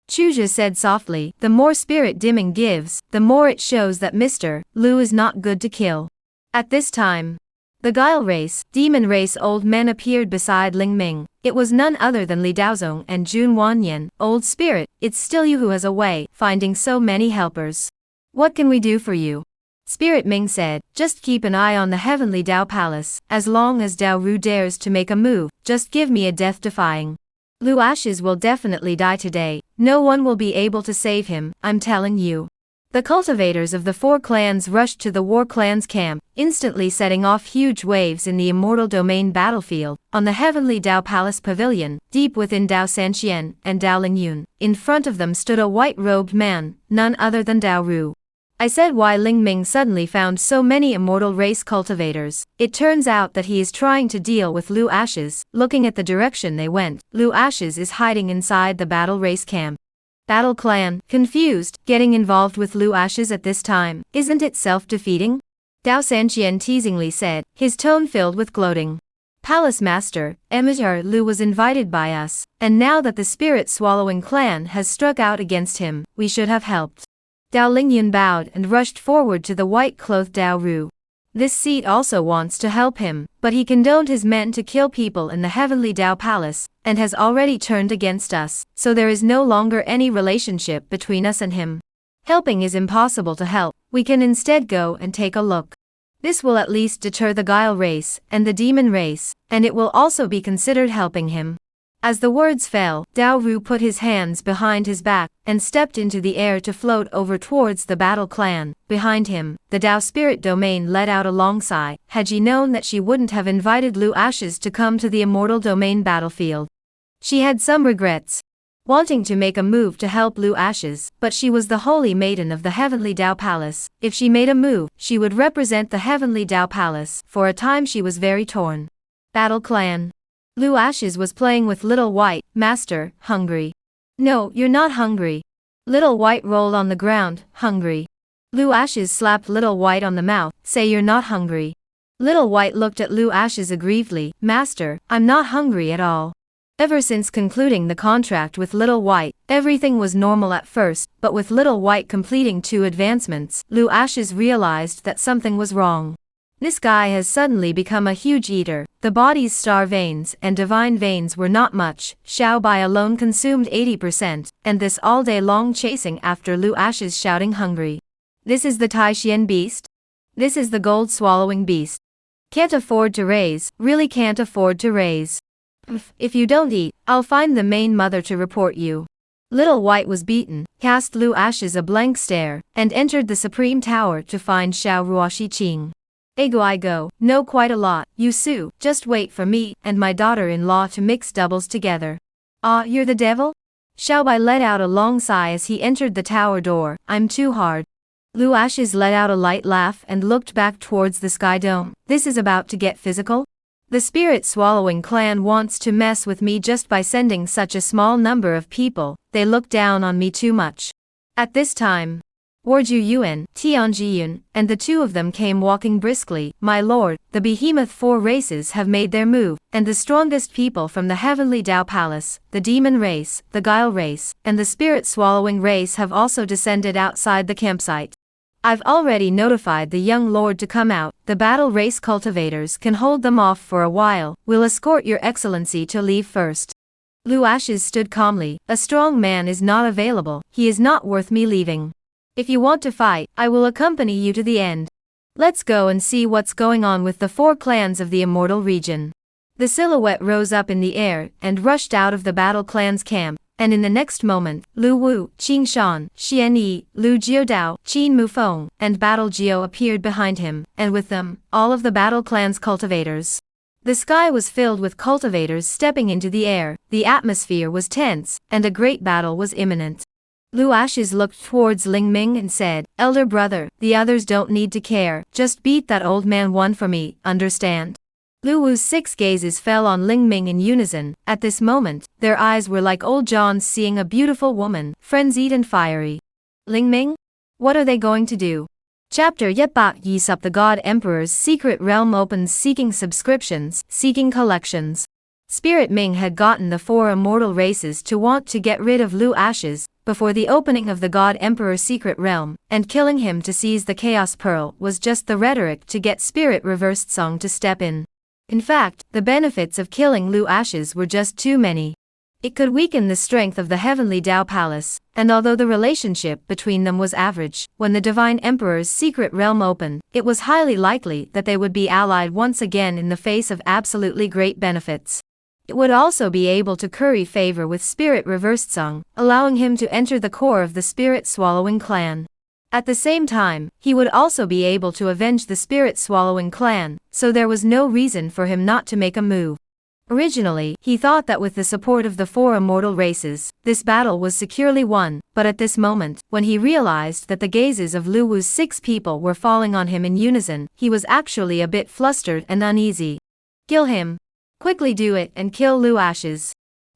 Chu Zhe said softly, "The more spirit dimming gives, the more it shows that Mr. Lu is not good to kill." At this time, the Guile race, demon race old men appeared beside Ling Ming. It was none other than Li Daozong and Jun Wanyan. "Old spirit, it's still you who has a way, finding so many helpers. What can we do for you?" Spirit Ming said, "Just keep an eye on the heavenly Dao Palace. As long as Dao Ru dares to make a move, just give me a death-defying. Lu Ashes will definitely die today. No one will be able to save him, I'm telling you." The cultivators of the 4 clans rushed to the War Clan's camp, instantly setting off huge waves in the Immortal Domain battlefield. On the Heavenly Dao Palace Pavilion, deep within Dao Sanxian and Dao Lingyun, in front of them stood a white-robed man, none other than Dao Ru. I said why Ling Ming suddenly found so many immortal race cultivators. It turns out that he is trying to deal with Lu Ashes. Looking at the direction they went, Lu Ashes is hiding inside the battle race camp. Battle clan, confused, getting involved with Lu Ashes at this time, isn't it self-defeating? Dao Sanxian teasingly said, his tone filled with gloating. Palace Master, Emir Lu was invited by us, and now that the spirit-swallowing clan has struck out against him, we should have helped. Dao Lingyun bowed and rushed forward to the white-clothed Dao Ru. This seat also wants to help him, but he condoned his men to kill people in the Heavenly Dao Palace, and has already turned against us, so there is no longer any relationship between us and him. Helping is impossible to help, we can instead go and take a look. This will at least deter the Guile race, and the Demon race, and it will also be considered helping him. As the words fell, Dao Ru put his hands behind his back, and stepped into the air to float over towards the battle clan. Behind him, the Dao spirit domain let out a long sigh. Had she known that she wouldn't have invited Lu Ashes to come to the immortal domain battlefield. She had some regrets, wanting to make a move to help Lu Ashes, but she was the holy maiden of the Heavenly Dao Palace. If she made a move, she would represent the Heavenly Dao Palace. For a time she was very torn. Battle clan. Lu Ashes was playing with Little White. "Master, hungry?" "No, you're not hungry." Little White rolled on the ground, "Hungry?" Lu Ashes slapped Little White on the mouth, "Say you're not hungry." Little White looked at Lu Ashes aggrievedly, "Master, I'm not hungry at all." Ever since concluding the contract with Little White, everything was normal at first, but with Little White completing 2 advancements, Lu Ashes realized that something was wrong. This guy has suddenly become a huge eater. The body's star veins and divine veins were not much. Xiao Bai alone consumed 80%, and this all day long chasing after Lu Ashes shouting hungry. This is the Tai Xian beast? This is the gold swallowing beast. Can't afford to raise, really can't afford to raise. If you don't eat, I'll find the main mother to report you. Little White was beaten, cast Lu Ashes a blank stare, and entered the Supreme Tower to find Xiao Ruoshi Qing. I go, no quite a lot, you Su, just wait for me and my daughter-in-law to mix doubles together. Ah, you're the devil? Xiao Bai let out a long sigh as he entered the tower door. I'm too hard. Lu Ashes let out a light laugh and looked back towards the sky dome. This is about to get physical? The spirit-swallowing clan wants to mess with me just by sending such a small number of people. They look down on me too much. At this time, Warju Yuan, Tianjiyun, and the 2 of them came walking briskly. My lord, the behemoth 4 races have made their move, and the strongest people from the Heavenly Dao Palace, the Demon race, the Guile race, and the Spirit-swallowing race have also descended outside the campsite. I've already notified the young lord to come out. The battle race cultivators can hold them off for a while. We'll escort your excellency to leave first. Lu Ashes stood calmly. A strong man is not available. He is not worth me leaving. If you want to fight, I will accompany you to the end. Let's go and see what's going on with the 4 clans of the Immortal region. The silhouette rose up in the air and rushed out of the battle clan's camp. and in the next moment, Lu Wu, Qing Shan, Xian Yi, Lu Jiodao, Qin Mufeng, and Battle Jiao appeared behind him, and with them, all of the battle clan's cultivators. The sky was filled with cultivators stepping into the air, the atmosphere was tense, and a great battle was imminent. Lu Ashes looked towards Ling Ming and said, "Elder brother, the others don't need to care, just beat that old man one for me, understand?" Lu Wu's 6 gazes fell on Ling Ming in unison. At this moment, their eyes were like old John's seeing a beautiful woman, frenzied and fiery. Ling Ming? What are they going to do? Chapter Yet Bak Yi Sup. The God Emperor's Secret Realm opens. Seeking subscriptions, seeking collections. Spirit Ming had gotten the 4 immortal races to want to get rid of Lu Ashes before the opening of the God Emperor's Secret Realm, and killing him to seize the Chaos Pearl was just the rhetoric to get Spirit Reversed Song to step in. In fact, the benefits of killing Lu Ashes were just too many. It could weaken the strength of the Heavenly Dao Palace, and although the relationship between them was average, when the Divine Emperor's Secret Realm opened, it was highly likely that they would be allied once again in the face of absolutely great benefits. It would also be able to curry favor with Spirit Reversed Song, allowing him to enter the core of the Spirit Swallowing clan. At the same time, he would also be able to avenge the Spirit Swallowing clan, so there was no reason for him not to make a move. Originally, he thought that with the support of the 4 immortal races, this battle was securely won, but at this moment, when he realized that the gazes of Lu Wu's 6 people were falling on him in unison, he was actually a bit flustered and uneasy. "Kill him! Quickly do it and kill Lu Ashes!"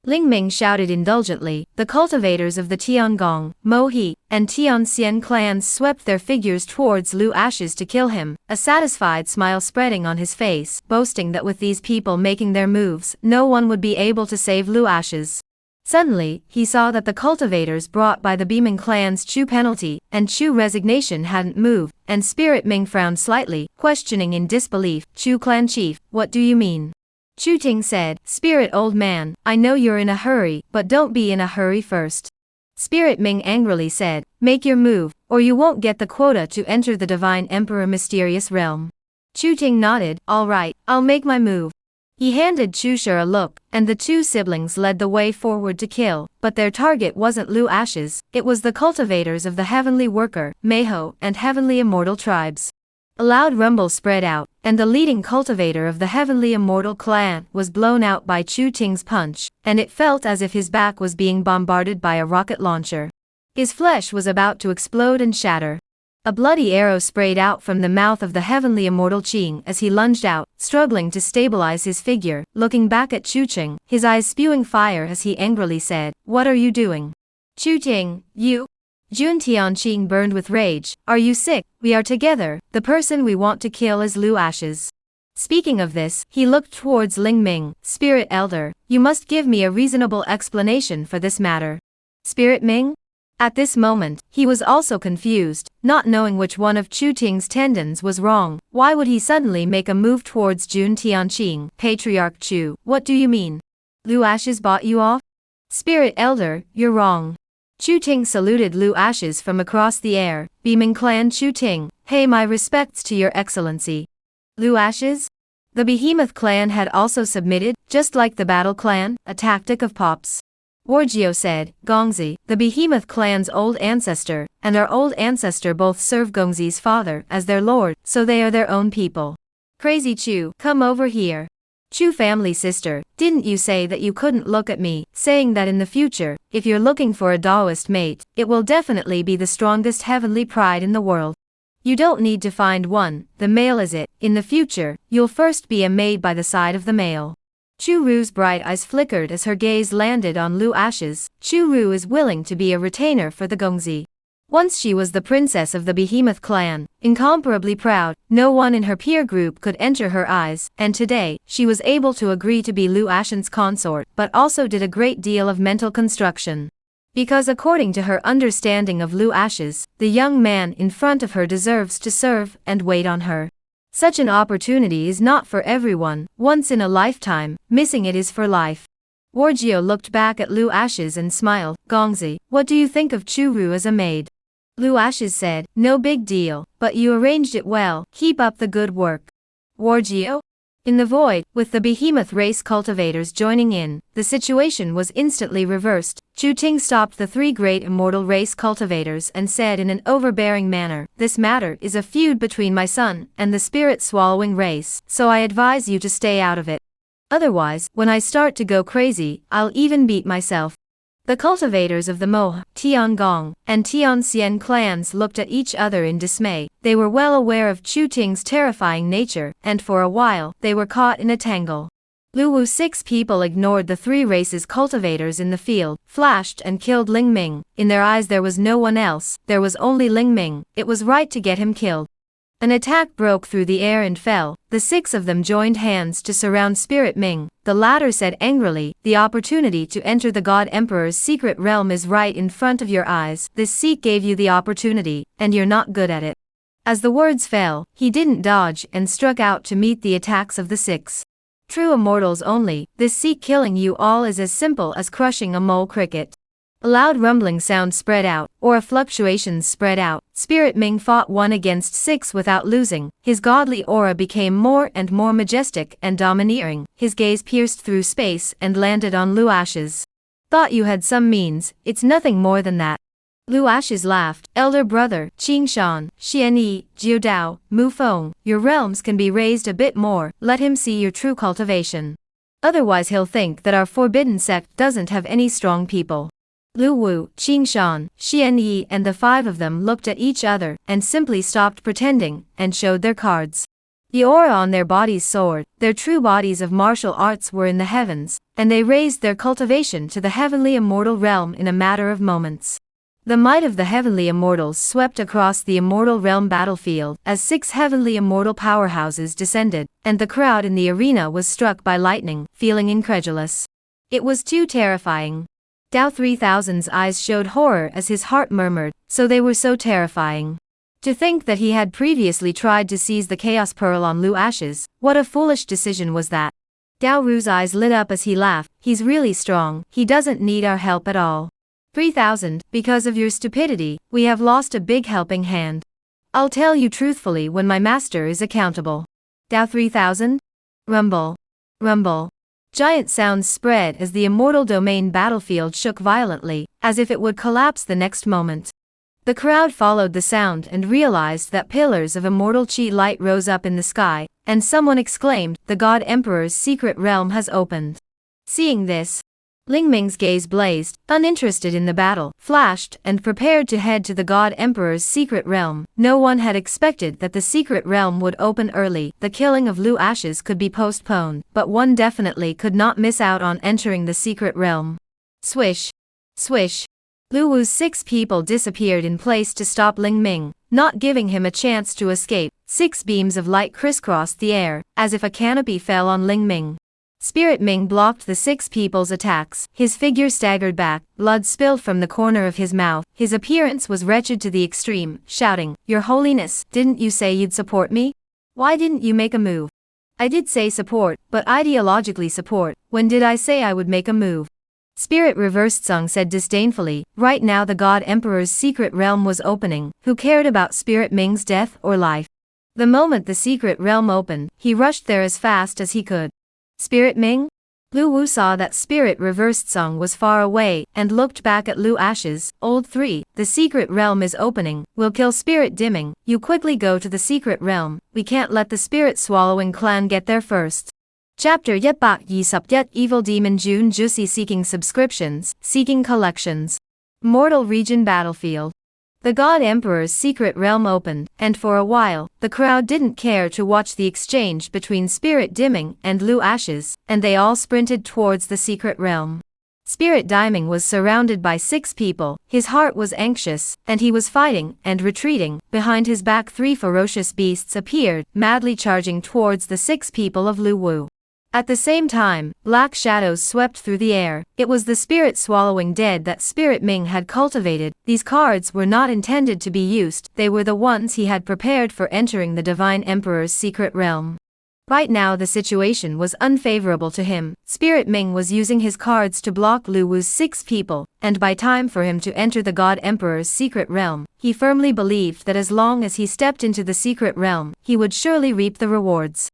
Ling Ming shouted indulgently. The cultivators of the Tiangong, Mo He, and Tianxian clans swept their figures towards Lu Ashes to kill him, a satisfied smile spreading on his face, boasting that with these people making their moves, no one would be able to save Lu Ashes. Suddenly, he saw that the cultivators brought by the Beaming clan's Chu penalty and Chu resignation hadn't moved, and Spirit Ming frowned slightly, questioning in disbelief. "Chu clan chief, what do you mean?" Chu Ting said, "Spirit old man, I know you're in a hurry, but don't be in a hurry first." Spirit Ming angrily said, "Make your move, or you won't get the quota to enter the Divine Emperor Mysterious Realm." Chu Ting nodded, "All right, I'll make my move." He handed Chu Shi a look, and the 2 siblings led the way forward to kill, but their target wasn't Lu Ashes, it was the cultivators of the Heavenly Worker, Meiho, and Heavenly Immortal tribes. A loud rumble spread out, and the leading cultivator of the Heavenly Immortal clan was blown out by Chu Ting's punch, and it felt as if his back was being bombarded by a rocket launcher. His flesh was about to explode and shatter. A bloody arrow sprayed out from the mouth of the Heavenly Immortal Qing as he lunged out, struggling to stabilize his figure, looking back at Chu Ting, his eyes spewing fire as he angrily said, "What are you doing? Chu Ting, you?" Jun Tianqing burned with rage. "Are you sick? We are together, the person we want to kill is Lu Ashes." Speaking of this, he looked towards Ling Ming. "Spirit Elder, you must give me a reasonable explanation for this matter." Spirit Ming? At this moment, he was also confused, not knowing which one of Chu Ting's tendons was wrong. Why would he suddenly make a move towards Jun Tianqing? "Patriarch Chu, what do you mean? Lu Ashes bought you off?" "Spirit Elder, you're wrong." Chu Ting saluted Lu Ashes from across the air. "Beaming clan Chu Ting, pay my respects to your excellency." Lu Ashes? The Behemoth clan had also submitted, just like the Battle clan, a tactic of pops. Wargio said, "Gongzi, the Behemoth clan's old ancestor, and our old ancestor both serve Gongzi's father as their lord, so they are their own people. Crazy Chu, come over here. Chu family sister, didn't you say that you couldn't look at me, saying that in the future, if you're looking for a Daoist mate, it will definitely be the strongest heavenly pride in the world. You don't need to find one, the male is it, in the future, you'll first be a maid by the side of the male." Chu Ru's bright eyes flickered as her gaze landed on Lu Ashes. Chu Ru is willing to be a retainer for the Gongzi. Once she was the princess of the Behemoth clan, incomparably proud, no one in her peer group could enter her eyes, and today, she was able to agree to be Lu Ashen's consort, but also did a great deal of mental construction. Because according to her understanding of Lu Ashes, the young man in front of her deserves to serve and wait on her. Such an opportunity is not for everyone, once in a lifetime, missing it is for life. Wargio looked back at Lu Ashes and smiled. "Gongzi, what do you think of Chu Ru as a maid?" Lu Ashes said, "No big deal, but you arranged it well, keep up the good work." Wargio? In the void, with the behemoth race cultivators joining in, the situation was instantly reversed. Chu Ting stopped the three great immortal race cultivators and said in an overbearing manner, "This matter is a feud between my son and the spirit-swallowing race, so I advise you to stay out of it. Otherwise, when I start to go crazy, I'll even beat myself." The cultivators of the Mo, Tiangong, and Tianxian clans looked at each other in dismay. They were well aware of Chu Ting's terrifying nature, and for a while, they were caught in a tangle. Lu Wu's 6 people ignored the 3 races cultivators in the field, flashed and killed Ling Ming. In their eyes there was no one else, there was only Ling Ming. It was right to get him killed. An attack broke through the air and fell. The 6 of them joined hands to surround Spirit Ming. The latter said angrily, "The opportunity to enter the God Emperor's secret realm is right in front of your eyes. This Sikh gave you the opportunity, and you're not good at it." As the words fell, he didn't dodge and struck out to meet the attacks of the 6. True immortals only, this Sikh killing you all is as simple as crushing a mole cricket. A loud rumbling sound spread out, or fluctuations spread out. Spirit Ming fought 1 against 6 without losing. His godly aura became more and more majestic and domineering. His gaze pierced through space and landed on Lu Ashes. "Thought you had some means, it's nothing more than that." Lu Ashes laughed. "Elder brother, Qing Shan, Xian Yi, Jiu Dao, Mu Feng, your realms can be raised a bit more. Let him see your true cultivation. Otherwise he'll think that our forbidden sect doesn't have any strong people." Lu Wu, Qing Shan, Xian Yi and the 5 of them looked at each other and simply stopped pretending and showed their cards. The aura on their bodies soared, their true bodies of martial arts were in the heavens, and they raised their cultivation to the heavenly immortal realm in a matter of moments. The might of the heavenly immortals swept across the immortal realm battlefield as 6 heavenly immortal powerhouses descended, and the crowd in the arena was struck by lightning, feeling incredulous. It was too terrifying. Dao 3000's eyes showed horror as his heart murmured, so they were so terrifying. To think that he had previously tried to seize the Chaos Pearl on Lu Ashes, what a foolish decision was that. Dao Ru's eyes lit up as he laughed. "He's really strong, he doesn't need our help at all. 3000, because of your stupidity, we have lost a big helping hand. I'll tell you truthfully when my master is accountable." Dao 3000? Rumble. Rumble. Giant sounds spread as the immortal domain battlefield shook violently, as if it would collapse the next moment. The crowd followed the sound and realized that pillars of immortal chi light rose up in the sky, and someone exclaimed, "The God Emperor's secret realm has opened." Seeing this, Ling Ming's gaze blazed, uninterested in the battle, flashed, and prepared to head to the God Emperor's secret realm. No one had expected that the secret realm would open early. The killing of Lu Ashes could be postponed, but one definitely could not miss out on entering the secret realm. Swish. Swish. Lu Wu's 6 people disappeared in place to stop Ling Ming, not giving him a chance to escape. 6 beams of light crisscrossed the air, as if a canopy fell on Ling Ming. Spirit Ming blocked the 6 people's attacks. His figure staggered back, blood spilled from the corner of his mouth. His appearance was wretched to the extreme, shouting, "Your Holiness, didn't you say you'd support me? Why didn't you make a move?" "I did say support, but ideologically support. When did I say I would make a move?" Spirit Reversed Song said disdainfully. Right now the God Emperor's secret realm was opening. Who cared about Spirit Ming's death or life? The moment the secret realm opened, he rushed there as fast as he could. Spirit Ming? Lu Wu saw that Spirit Reversed Song was far away, and looked back at Lu Ashes. "Old 3, the secret realm is opening. We'll kill Spirit Dimming. You quickly go to the secret realm. We can't let the Spirit Swallowing clan get there first." Chapter Yet Bak Yi Sup Yet Evil Demon Jun Juicy Seeking Subscriptions, Seeking Collections. Mortal Region Battlefield. The God Emperor's secret realm opened, and for a while, the crowd didn't care to watch the exchange between Spirit Dimming and Lu Ashes, and they all sprinted towards the secret realm. Spirit Dimming was surrounded by 6 people, his heart was anxious, and he was fighting and retreating. Behind his back 3 ferocious beasts appeared, madly charging towards the 6 people of Lu Wu. At the same time, black shadows swept through the air. It was the spirit swallowing dead that Spirit Ming had cultivated. These cards were not intended to be used, they were the ones he had prepared for entering the Divine Emperor's secret realm. Right now the situation was unfavorable to him. Spirit Ming was using his cards to block Lu Wu's 6 people, and by time for him to enter the God Emperor's secret realm, he firmly believed that as long as he stepped into the secret realm, he would surely reap the rewards.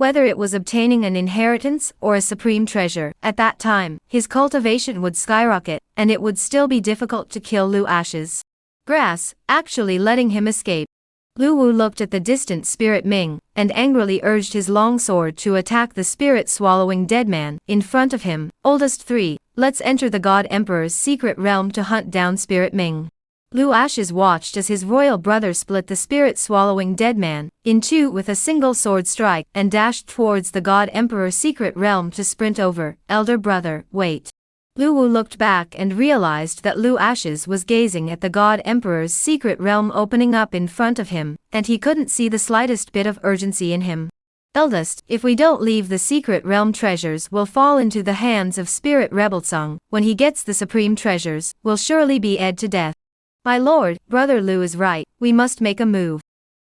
Whether it was obtaining an inheritance or a supreme treasure, at that time, his cultivation would skyrocket, and it would still be difficult to kill Lu Ash's grass, actually letting him escape. Lu Wu looked at the distant spirit Ming, and angrily urged his long sword to attack the spirit-swallowing dead man in front of him. Oldest 3, let's enter the God Emperor's secret realm to hunt down spirit Ming. Lu Ashes watched as his royal brother split the spirit-swallowing dead man in two with a single sword strike and dashed towards the God Emperor's secret realm to sprint over. Elder brother, wait. Lu Wu looked back and realized that Lu Ashes was gazing at the God Emperor's secret realm opening up in front of him, and he couldn't see the slightest bit of urgency in him. Eldest, if we don't leave the secret realm, treasures will fall into the hands of Spirit Rebel Tsung. When he gets the supreme treasures, we'll surely be ed to death. My lord, brother Lu is right, we must make a move.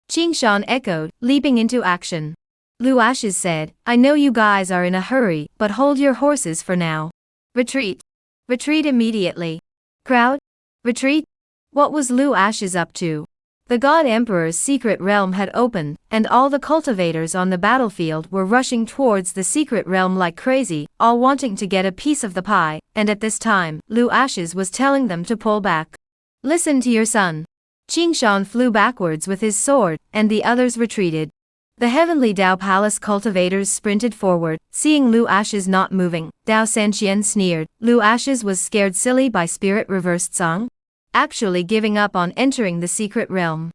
Qingshan echoed, leaping into action. Lu Ashes said, I know you guys are in a hurry, but hold your horses for now. Retreat. Retreat immediately. Crowd? Retreat? What was Lu Ashes up to? The God Emperor's secret realm had opened, and all the cultivators on the battlefield were rushing towards the secret realm like crazy, all wanting to get a piece of the pie, and at this time, Lu Ashes was telling them to pull back. Listen to your son. Qingshan flew backwards with his sword, and the others retreated. The heavenly Dao Palace cultivators sprinted forward, seeing Lu Ashes not moving. Dao Sanqian sneered, Lu Ashes was scared silly by spirit reversed song? Actually giving up on entering the secret realm.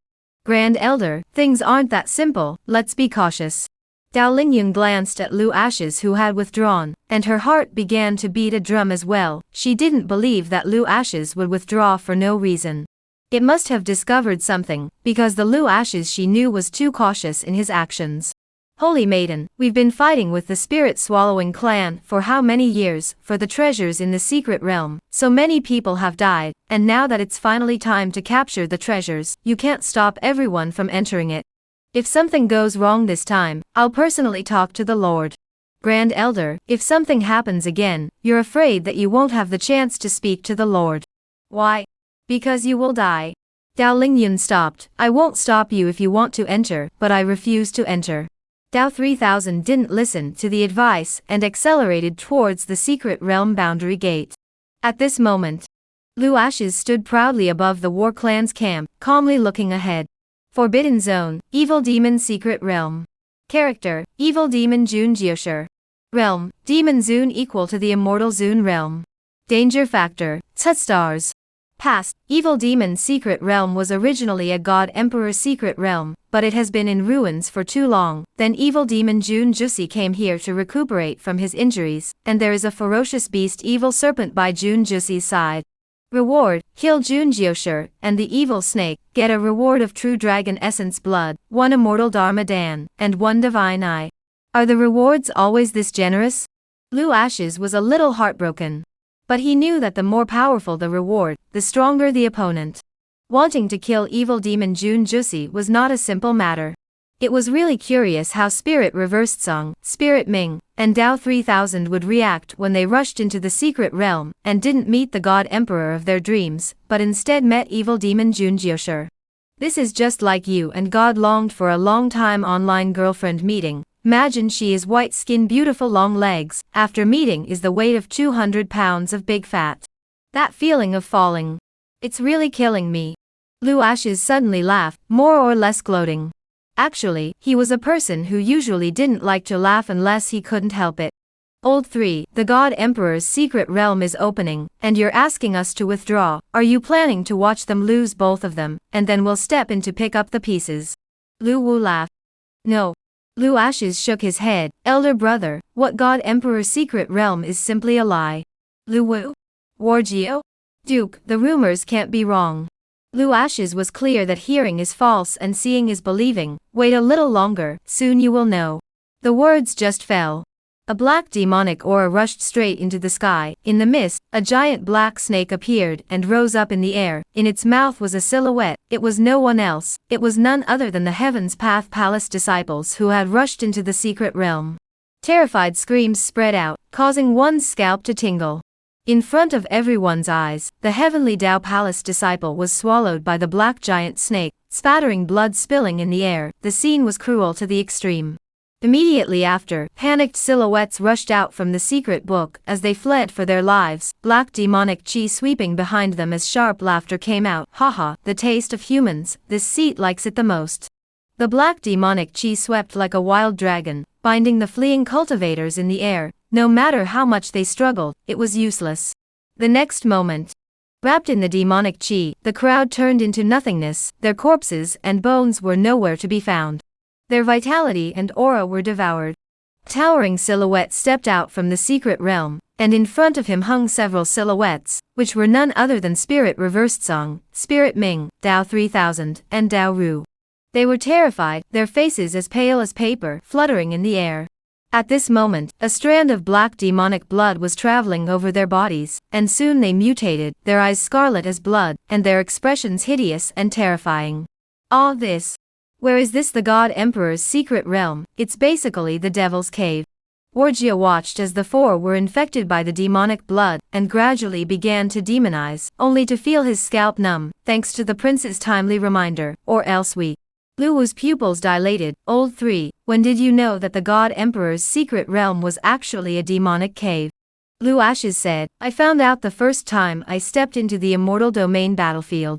Grand Elder, things aren't that simple, let's be cautious. Dao Lingyun glanced at Lu Ashes who had withdrawn, and her heart began to beat a drum as well. She didn't believe that Lu Ashes would withdraw for no reason. It must have discovered something, because the Lu Ashes she knew was too cautious in his actions. Holy Maiden, we've been fighting with the spirit-swallowing clan for how many years, for the treasures in the secret realm. So many people have died, and now that it's finally time to capture the treasures, you can't stop everyone from entering it. If something goes wrong this time, I'll personally talk to the Lord. Grand Elder, if something happens again, you're afraid that you won't have the chance to speak to the Lord. Why? Because you will die. Dao Lingyun stopped. I won't stop you if you want to enter, but I refuse to enter. Dao 3000 didn't listen to the advice and accelerated towards the secret realm boundary gate. At this moment, Lu Ashes stood proudly above the War Clan's camp, calmly looking ahead. Forbidden Zone, Evil Demon Secret Realm. Character, Evil Demon Jun Jiushi. Realm, Demon Zune equal to the Immortal Zune Realm. Danger Factor, Tut Stars. Past, Evil Demon Secret Realm was originally a God Emperor secret realm, but it has been in ruins for too long. Then Evil Demon Jun Jiushi came here to recuperate from his injuries, and there is a ferocious beast Evil Serpent by Jun Jiushi's side. Reward, kill Jun Jiushi, and the Evil Snake, get a reward of True Dragon Essence Blood, 1 Immortal Dharma Dan, and 1 Divine Eye. Are the rewards always this generous? Lu Ashes was a little heartbroken. But he knew that the more powerful the reward, the stronger the opponent. Wanting to kill Evil Demon Jun Jiushi was not a simple matter. It was really curious how Spirit Reversed Song, Spirit Ming, and Dao 3000 would react when they rushed into the secret realm and didn't meet the God Emperor of their dreams, but instead met Evil Demon Jun Jiushi. This is just like you and God longed for a long time online girlfriend meeting. Imagine she is white skin, beautiful long legs, after meeting is the weight of 200 pounds of big fat. That feeling of falling. It's really killing me. Lu Ashes suddenly laughed, more or less gloating. Actually, he was a person who usually didn't like to laugh unless he couldn't help it. Old 3, the God Emperor's secret realm is opening, and you're asking us to withdraw. Are you planning to watch them lose both of them, and then we'll step in to pick up the pieces? Lu Wu laughed. No. Lu Ashes shook his head. Elder brother, what God Emperor's secret realm is simply a lie. Lu Wu? Wargeo? Duke, the rumors can't be wrong. Lu Ashes was clear that hearing is false and seeing is believing. Wait a little longer, soon you will know. The words just fell. A black demonic aura rushed straight into the sky. In the mist, a giant black snake appeared and rose up in the air. In its mouth was a silhouette. It was no one else. It was none other than the Heaven's Path Palace disciples who had rushed into the secret realm. Terrified screams spread out, causing one's scalp to tingle. In front of everyone's eyes, the Heavenly Dao Palace disciple was swallowed by the black giant snake, spattering blood spilling in the air. The scene was cruel to the extreme. Immediately after, panicked silhouettes rushed out from the secret book as they fled for their lives, black demonic chi sweeping behind them as sharp laughter came out. Haha, the taste of humans, this seat likes it the most. The black demonic chi swept like a wild dragon, binding the fleeing cultivators in the air. No matter how much they struggled, it was useless. The next moment, wrapped in the demonic chi, the crowd turned into nothingness, their corpses and bones were nowhere to be found. Their vitality and aura were devoured. A towering silhouette stepped out from the secret realm, and in front of him hung several silhouettes, which were none other than Spirit Reversed Song, Spirit Ming, Dao 3000, and Dao Ru. They were terrified, their faces as pale as paper, fluttering in the air. At this moment, a strand of black demonic blood was traveling over their bodies, and soon they mutated, their eyes scarlet as blood, and their expressions hideous and terrifying. All this. Where is this? The God Emperor's secret realm? It's basically the Devil's Cave. Orgia watched as the four were infected by the demonic blood, and gradually began to demonize, only to feel his scalp numb, thanks to the prince's timely reminder, or else we. Lu Wu's pupils dilated. Old 3, when did you know that the God Emperor's secret realm was actually a demonic cave? Lu Ashes said, I found out the first time I stepped into the immortal domain battlefield.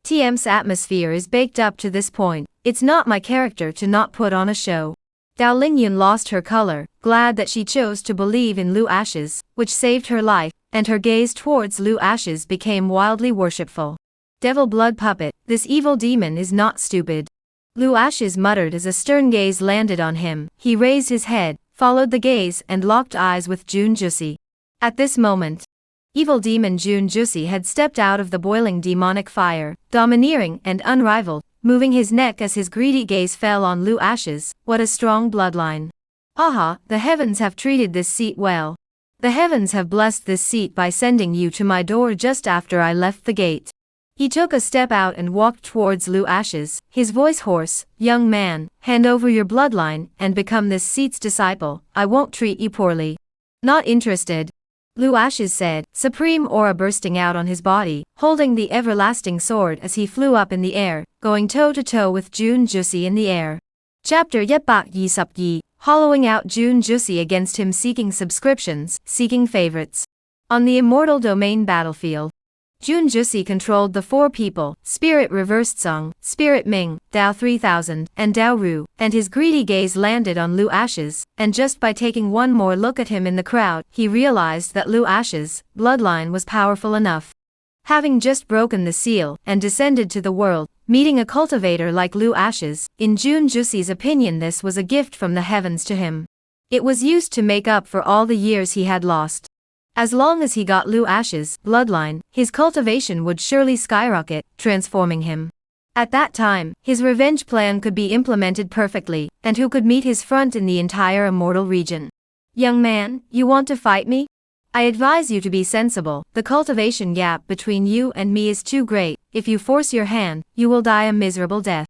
TM's atmosphere is baked up to this point. It's not my character to not put on a show. Dao Lingyun lost her color, glad that she chose to believe in Lu Ashes, which saved her life, and her gaze towards Lu Ashes became wildly worshipful. Devil blood puppet, this evil demon is not stupid. Lu Ashes muttered as a stern gaze landed on him. He raised his head, followed the gaze and locked eyes with Jun Jusi. At this moment, evil demon Jun Jusi had stepped out of the boiling demonic fire, domineering and unrivaled, moving his neck as his greedy gaze fell on Lu Ashes. What a strong bloodline. Haha, the heavens have treated this seat well. The heavens have blessed this seat by sending you to my door just after I left the gate. He took a step out and walked towards Lu Ashes, his voice hoarse. Young man, hand over your bloodline and become this seat's disciple. I won't treat you poorly. Not interested. Lu Ashes said, supreme aura bursting out on his body, holding the everlasting sword as he flew up in the air, going toe-to-toe with Jun Jusi in the air. Chapter 122, hollowing out Jun Jusi against him, seeking subscriptions, seeking favorites. On the immortal domain battlefield, Jun Jusi controlled the four people, Spirit Reversed Song, Spirit Ming, Dao 3000, and Dao Ru, and his greedy gaze landed on Lu Ashes, and just by taking one more look at him in the crowd, he realized that Lu Ashes' bloodline was powerful enough. Having just broken the seal and descended to the world, meeting a cultivator like Lu Ashes, in Jun Jusi's opinion this was a gift from the heavens to him. It was used to make up for all the years he had lost. As long as he got Lu Ashes' bloodline, his cultivation would surely skyrocket, transforming him. At that time, his revenge plan could be implemented perfectly, and who could meet his front in the entire immortal region? Young man, you want to fight me? I advise you to be sensible. The cultivation gap between you and me is too great. If you force your hand, you will die a miserable death.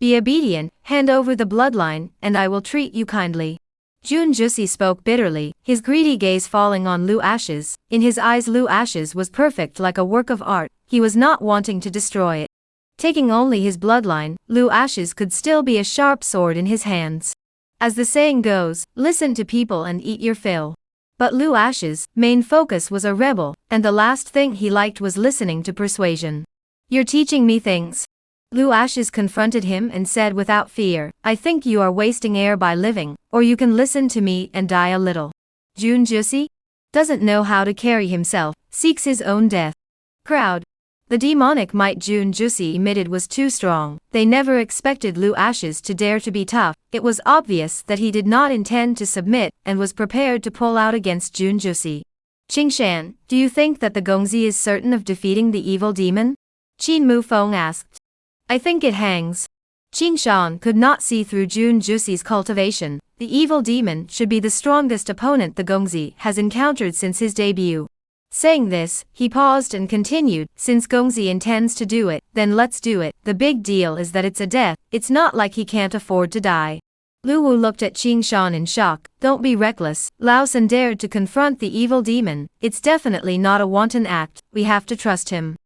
Be obedient, hand over the bloodline, and I will treat you kindly. Jun Jusi spoke bitterly, his greedy gaze falling on Lu Ashes. In his eyes Lu Ashes was perfect like a work of art, he was not wanting to destroy it. Taking only his bloodline, Lu Ashes could still be a sharp sword in his hands. As the saying goes, listen to people and eat your fill. But Lu Ashes' main focus was a rebel, and the last thing he liked was listening to persuasion. You're teaching me things. Lu Ashes confronted him and said without fear, I think you are wasting air by living, or you can listen to me and die a little. Jun Jusi? Doesn't know how to carry himself, seeks his own death. Crowd. The demonic might Jun Jusi emitted was too strong. They never expected Lu Ashes to dare to be tough. It was obvious that he did not intend to submit and was prepared to pull out against Jun Jusi. Qingshan, do you think that the Gongzi is certain of defeating the evil demon? Qin Mufeng asked. I think it hangs. Qingshan could not see through Jun Jusi's cultivation. The evil demon should be the strongest opponent the Gongzi has encountered since his debut. Saying this, he paused and continued, since Gongzi intends to do it, then let's do it. The big deal is that it's a death, it's not like he can't afford to die. Lu Wu looked at Qingshan in shock. Don't be reckless. Lao San dared to confront the evil demon. It's definitely not a wanton act, we have to trust him.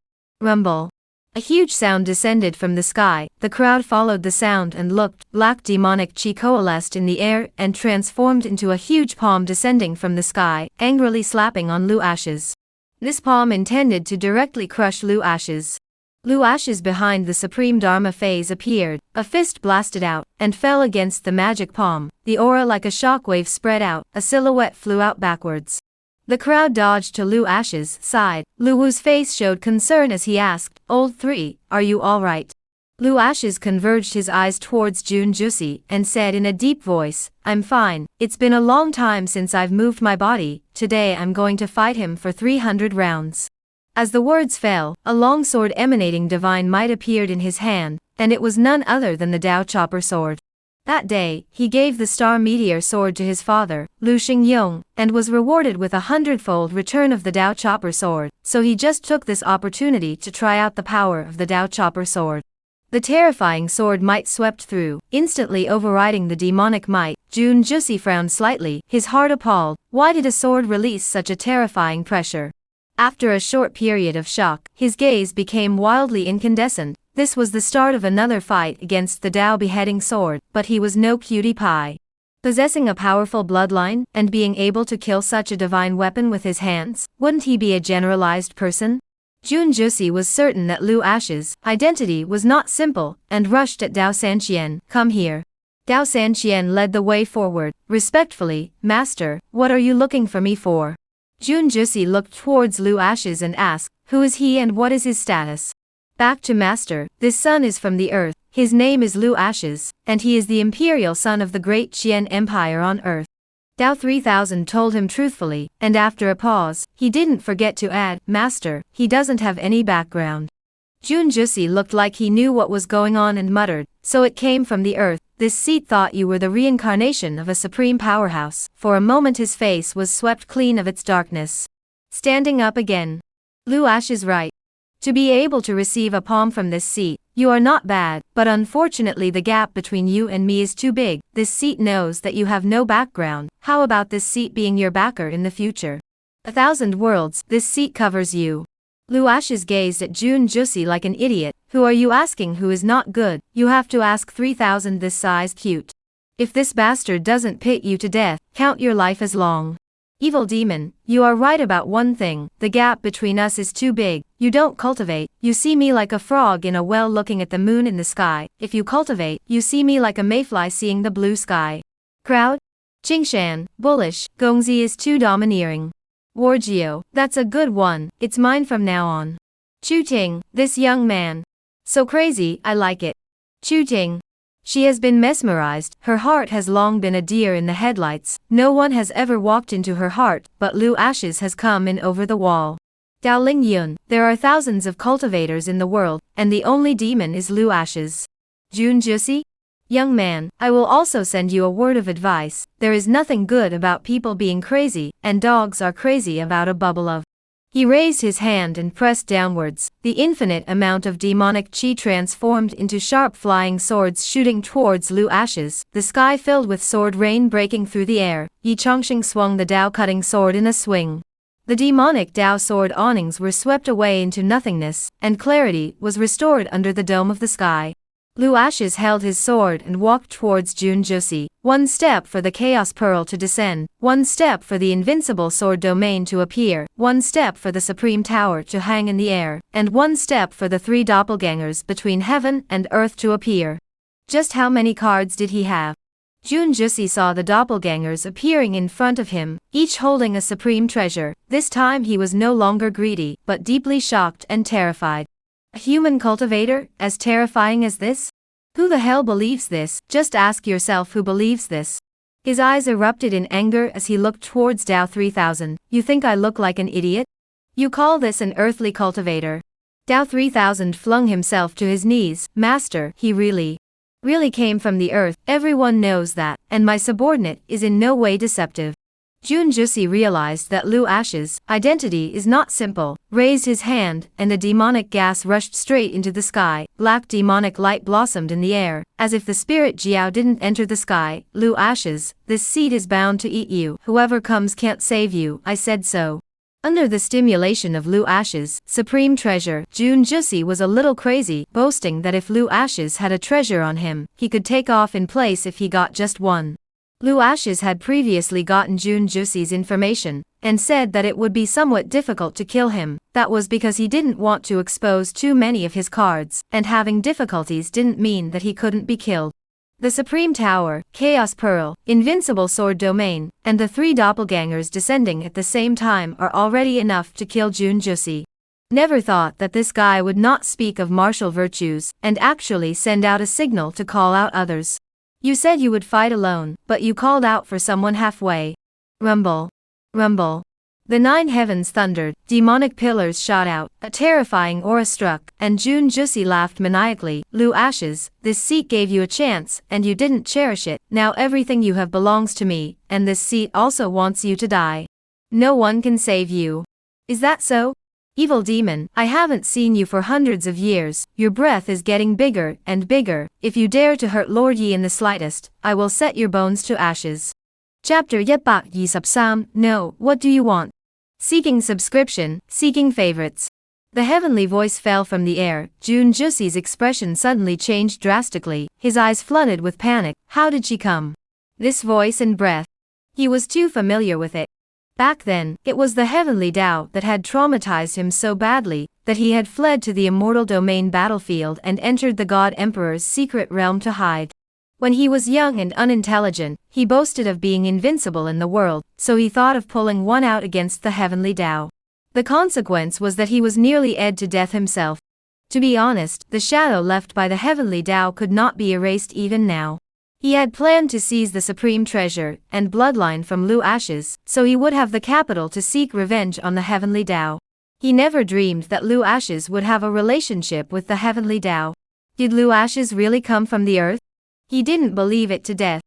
Rumble. A huge sound descended from the sky, the crowd followed the sound and looked. Black demonic chi coalesced in the air and transformed into a huge palm descending from the sky, angrily slapping on Lu Ashes. This palm intended to directly crush Lu Ashes. Lu Ashes behind the supreme Dharma phase appeared, a fist blasted out, and fell against the magic palm. The aura like a shockwave spread out, a silhouette flew out backwards. The crowd dodged to Lu Ashes' side. Lu Wu's face showed concern as he asked, "Old Three, are you alright?" Lu Ashes converged his eyes towards Jun Jusi and said in a deep voice, "I'm fine, it's been a long time since I've moved my body, today I'm going to fight him for 300 rounds. As the words fell, a long sword emanating divine might appeared in his hand, and it was none other than the Dao Chopper sword. That day, he gave the Star Meteor sword to his father, Lu Xingyong, and was rewarded with a 100-fold return of the Dao Chopper sword, so he just took this opportunity to try out the power of the Dao Chopper sword. The terrifying sword might swept through, instantly overriding the demonic might. Jun Jusi frowned slightly, his heart appalled. Why did a sword release such a terrifying pressure? After a short period of shock, his gaze became wildly incandescent. This was the start of another fight against the Dao beheading sword, but he was no cutie pie. Possessing a powerful bloodline, and being able to kill such a divine weapon with his hands, wouldn't he be a generalized person? Jun Jusi was certain that Lu Ashes' identity was not simple, and rushed at Dao Sanqian. "Come here." Dao Sanqian led the way forward, respectfully, "Master, what are you looking for me for?" Jun Jusi looked towards Lu Ashes and asked, "Who is he and what is his status?" "Back to Master, this son is from the earth, his name is Lu Ashes, and he is the imperial son of the great Qian Empire on earth." Dao 3000 told him truthfully, and after a pause, he didn't forget to add, "Master, he doesn't have any background." Jun Jusi looked like he knew what was going on and muttered, "So it came from the earth. This seat thought you were the reincarnation of a supreme powerhouse." For a moment his face was swept clean of its darkness. Standing up again. "Lu Ash is right. To be able to receive a palm from this seat, you are not bad, but unfortunately the gap between you and me is too big. This seat knows that you have no background. How about this seat being your backer in the future? 1,000 worlds, this seat covers you." Lu Ashes gazed at Jun Jusi like an idiot. "Who are you asking who is not good? You have to ask 3,000 this size cute. If this bastard doesn't pit you to death, count your life as long." "Evil demon, you are right about one thing, the gap between us is too big. You don't cultivate, you see me like a frog in a well looking at the moon in the sky. If you cultivate, you see me like a mayfly seeing the blue sky." Crowd? Qingshan, bullish. Gongzi is too domineering. Wargio, that's a good one, it's mine from now on. Chu Ting, this young man. So crazy, I like it. Chu Ting. She has been mesmerized, her heart has long been a deer in the headlights, no one has ever walked into her heart, but Lu Ashes has come in over the wall. Dao Ling Yun, there are thousands of cultivators in the world, and the only demon is Lu Ashes. Jun Jusi? Young man, I will also send you a word of advice, there is nothing good about people being crazy, and dogs are crazy about a bubble of. He raised his hand and pressed downwards. The infinite amount of demonic chi transformed into sharp flying swords shooting towards Lu Ashes, the sky filled with sword rain breaking through the air. Yi Chongqing swung the Dao cutting sword in a swing. The demonic Dao sword awnings were swept away into nothingness, and clarity was restored under the dome of the sky. Lu Ashes held his sword and walked towards Jun Jusi. One step for the Chaos Pearl to descend, one step for the invincible sword domain to appear, one step for the Supreme Tower to hang in the air, and one step for the 3 doppelgangers between heaven and earth to appear. Just how many cards did he have? Jun Jusi saw the doppelgangers appearing in front of him, each holding a supreme treasure. This time he was no longer greedy, but deeply shocked and terrified. A human cultivator, as terrifying as this? Who the hell believes this? Just ask yourself who believes this. His eyes erupted in anger as he looked towards Dao 3000. You think I look like an idiot? You call this an earthly cultivator? Dao 3000 flung himself to his knees. Master, he really came from the earth, everyone knows that, and my subordinate is in no way deceptive. Jun Jusi realized that Lu Ash's identity is not simple, raised his hand, and the demonic gas rushed straight into the sky. Black demonic light blossomed in the air, as if the spirit Jiao didn't enter the sky. Lu Ashes, this seed is bound to eat you. Whoever comes can't save you, I said so. Under the stimulation of Lu Ash's supreme treasure, Jun Jusi was a little crazy, boasting that if Lu Ashes had a treasure on him, he could take off in place if he got just one. Lu Ashes had previously gotten Jun Jusi's information, and said that it would be somewhat difficult to kill him. That was because he didn't want to expose too many of his cards, and having difficulties didn't mean that he couldn't be killed. The Supreme Tower, Chaos Pearl, Invincible Sword Domain, and the 3 doppelgangers descending at the same time are already enough to kill Jun Jusi. Never thought that this guy would not speak of martial virtues, and actually send out a signal to call out others. You said you would fight alone, but you called out for someone halfway. Rumble. Rumble. The 9 heavens thundered, demonic pillars shot out, a terrifying aura struck, and Jun Jusi laughed maniacally. Lu Ashes, this seat gave you a chance, and you didn't cherish it. Now everything you have belongs to me, and this seat also wants you to die. No one can save you. Is that so? Evil demon, I haven't seen you for hundreds of years, your breath is getting bigger and bigger. If you dare to hurt Lord Yi in the slightest, I will set your bones to ashes. Chapter 123. No, what do you want? Seeking subscription, seeking favorites. The heavenly voice fell from the air. Jun Jusi's expression suddenly changed drastically, his eyes flooded with panic. How did she come? This voice and breath. He was too familiar with it. Back then, it was the heavenly Tao that had traumatized him so badly, that he had fled to the immortal domain battlefield and entered the God Emperor's secret realm to hide. When he was young and unintelligent, he boasted of being invincible in the world, so he thought of pulling one out against the heavenly Tao. The consequence was that he was nearly ed to death himself. To be honest, the shadow left by the heavenly Tao could not be erased even now. He had planned to seize the supreme treasure and bloodline from Lu Ashes, so he would have the capital to seek revenge on the heavenly Tao. He never dreamed that Lu Ashes would have a relationship with the heavenly Tao. Did Lu Ashes really come from the earth? He didn't believe it to death.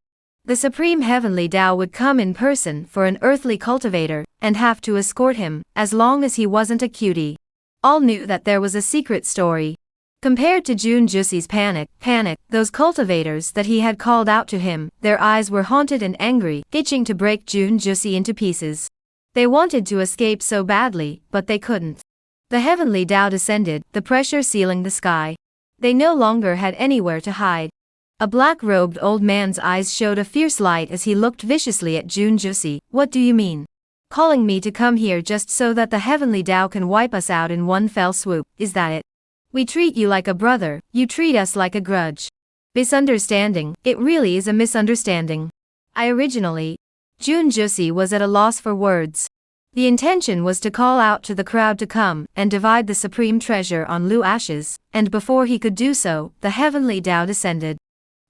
The supreme heavenly Tao would come in person for an earthly cultivator, and have to escort him, as long as he wasn't a cutie. All knew that there was a secret story. Compared to Jun Jusi's panic, those cultivators that he had called out to him, their eyes were haunted and angry, itching to break Jun Jusi into pieces. They wanted to escape so badly, but they couldn't. The heavenly Tao descended, the pressure sealing the sky. They no longer had anywhere to hide. A black-robed old man's eyes showed a fierce light as he looked viciously at Jun Jusi. What do you mean? Calling me to come here just so that the heavenly Tao can wipe us out in one fell swoop, is that it? We treat you like a brother, you treat us like a grudge. Misunderstanding, it really is a misunderstanding. Jun Jusi was at a loss for words. The intention was to call out to the crowd to come and divide the supreme treasure on Lu Ashes, and before he could do so, the heavenly Tao descended.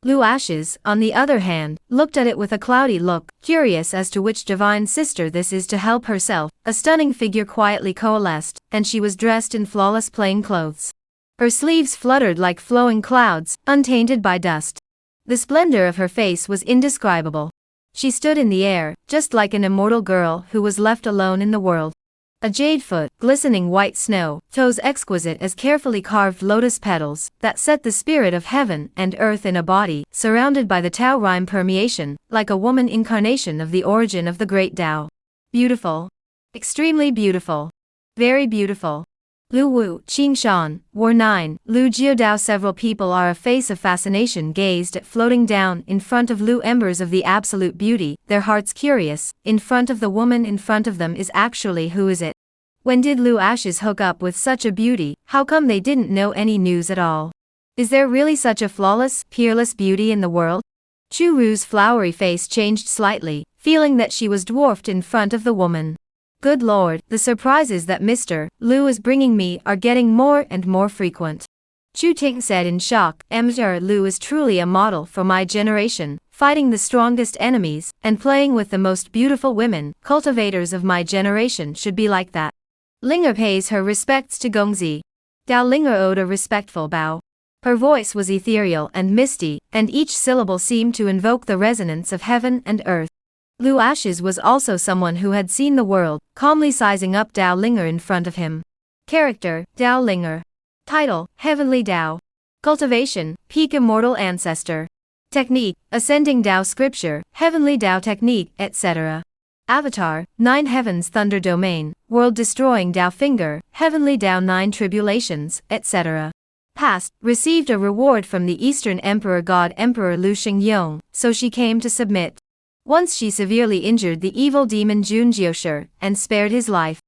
Lu Ashes, on the other hand, looked at it with a cloudy look, curious as to which divine sister this is to help herself. A stunning figure quietly coalesced, and she was dressed in flawless plain clothes. Her sleeves fluttered like flowing clouds, untainted by dust. The splendor of her face was indescribable. She stood in the air, just like an immortal girl who was left alone in the world. A jade foot, glistening white snow, toes exquisite as carefully carved lotus petals, that set the spirit of heaven and earth in a body, surrounded by the Tao rhyme permeation, like a woman incarnation of the origin of the great Tao. Beautiful. Extremely beautiful. Very beautiful. Lu Wu, Qing Shan, War 9, Lu Jiodao. Several people are a face of fascination gazed at floating down in front of Lu, embers of the absolute beauty, their hearts curious. In front of the woman in front of them is actually who is it? When did Lu Ashes hook up with such a beauty? How come they didn't know any news at all? Is there really such a flawless, peerless beauty in the world? Chu Ru's flowery face changed slightly, feeling that she was dwarfed in front of the woman. Good Lord, the surprises that Mr. Lu is bringing me are getting more and more frequent. Chu Ting said in shock. Mr. Lu is truly a model for my generation, fighting the strongest enemies, and playing with the most beautiful women. Cultivators of my generation should be like that. Linger pays her respects to Gongzi. Dao Linger owed a respectful bow. Her voice was ethereal and misty, and each syllable seemed to invoke the resonance of heaven and earth. Lu Ashes was also someone who had seen the world, calmly sizing up Dao Linger in front of him. Character, Dao Linger. Title, Heavenly Tao. Cultivation, Peak Immortal Ancestor. Technique, Ascending Tao Scripture, Heavenly Tao Technique, etc. Avatar, 9 Heavens Thunder Domain, World-Destroying Dao Finger, Heavenly Dao 9 Tribulations, etc. Past, received a reward from the Eastern Emperor God Emperor Lu Xingyong, so she came to submit. Once she severely injured the evil demon Jun Jiushi, and spared his life.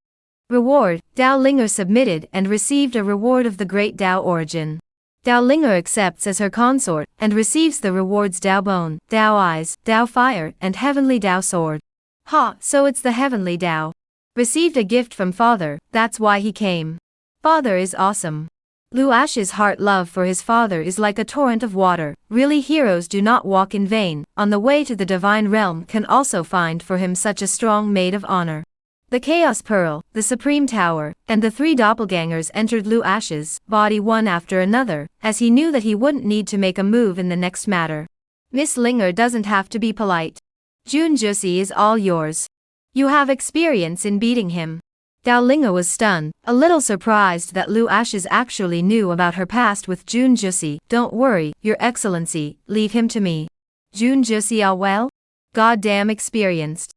Reward, Dao Linger submitted and received a reward of the great Dao origin. Dao Linger accepts as her consort, and receives the rewards Dao Bone, Dao Eyes, Dao Fire, and Heavenly Dao Sword. Ha, so it's the Heavenly Dao. Received a gift from father, that's why he came. Father is awesome. Lu Ash's heart love for his father is like a torrent of water. Really, heroes do not walk in vain. On the way to the divine realm can also find for him such a strong maid of honor. The Chaos Pearl, the Supreme Tower, and the 3 doppelgangers entered Lu Ash's body one after another, as he knew that he wouldn't need to make a move in the next matter. Miss Linger doesn't have to be polite. Jun Jiushi is all yours. You have experience in beating him. Dao Linger was stunned, a little surprised that Lu Ash's actually knew about her past with Jun Jiushi. Don't worry, Your Excellency, leave him to me. Jun Jiushi all well? Goddamn experienced.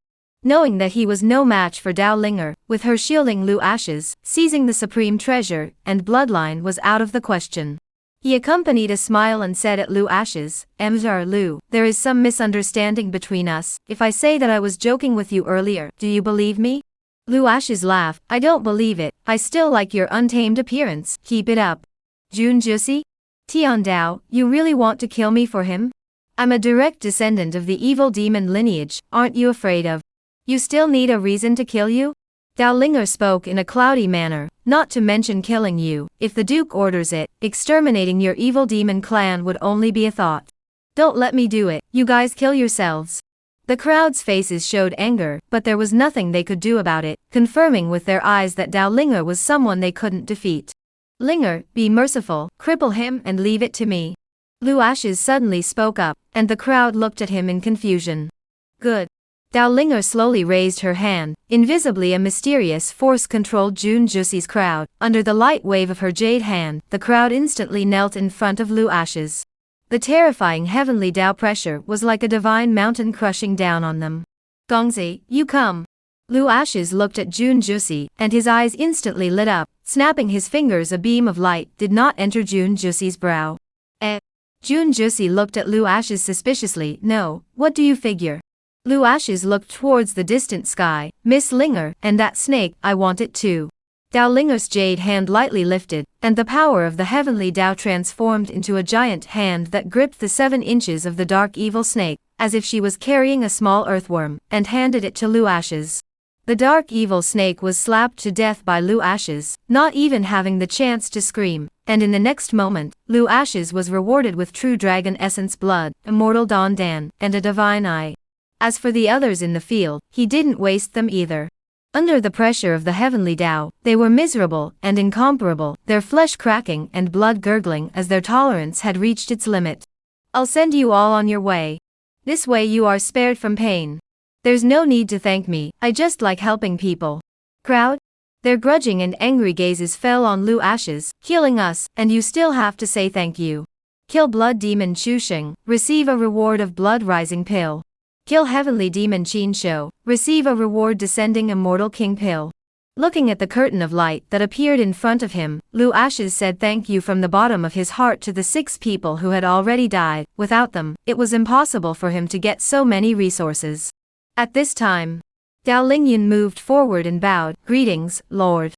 Knowing that he was no match for Dao Linger, with her shielding Lu Ash's, seizing the supreme treasure, and bloodline was out of the question. He accompanied a smile and said at Lu Ash's, Mr. Lu, there is some misunderstanding between us. If I say that I was joking with you earlier, do you believe me? Lu Ash's laugh, I don't believe it. I still like your untamed appearance. Keep it up. Jun Jiushi? Tian Dao, you really want to kill me for him? I'm a direct descendant of the evil demon lineage, aren't you afraid of? You still need a reason to kill you? Dao Linger spoke in a cloudy manner, not to mention killing you. If the Duke orders it, exterminating your evil demon clan would only be a thought. Don't let me do it, you guys kill yourselves. The crowd's faces showed anger, but there was nothing they could do about it, confirming with their eyes that Dao Linger was someone they couldn't defeat. Linger, be merciful, cripple him and leave it to me. Lu Ash's suddenly spoke up, and the crowd looked at him in confusion. Good. Dao Linger slowly raised her hand. Invisibly a mysterious force controlled Jun Jiushi's crowd. Under the light wave of her jade hand, the crowd instantly knelt in front of Lu Ash's. The terrifying heavenly Dao pressure was like a divine mountain crushing down on them. Gongzi, you come. Lu Ash's looked at Jun Jiushi, and his eyes instantly lit up. Snapping his fingers, a beam of light did not enter Jun Jiushi's brow. Jun Jiushi looked at Lu Ash's suspiciously. No, what do you figure? Lu Ash's looked towards the distant sky. Miss Linger, and that snake, I want it too. Dao Linger's jade hand lightly lifted, and the power of the heavenly Dao transformed into a giant hand that gripped the 7 inches of the dark evil snake, as if she was carrying a small earthworm, and handed it to Lu Ash's. The dark evil snake was slapped to death by Lu Ash's, not even having the chance to scream, and in the next moment, Lu Ash's was rewarded with true dragon essence blood, immortal Don Dan, and a divine eye. As for the others in the field, he didn't waste them either. Under the pressure of the heavenly Dao, they were miserable and incomparable, their flesh cracking and blood gurgling as their tolerance had reached its limit. I'll send you all on your way. This way you are spared from pain. There's no need to thank me, I just like helping people. Crowd? Their grudging and angry gazes fell on Lu Ash's, killing us, and you still have to say thank you. Kill blood demon Chu Xing, receive a reward of blood rising pill. Kill heavenly demon Qin Shou, receive a reward descending immortal king pill. Looking at the curtain of light that appeared in front of him, Lu Ash's said thank you from the bottom of his heart to the 6 people who had already died. Without them, it was impossible for him to get so many resources. At this time, Dao Lingyun moved forward and bowed. Greetings, Lord.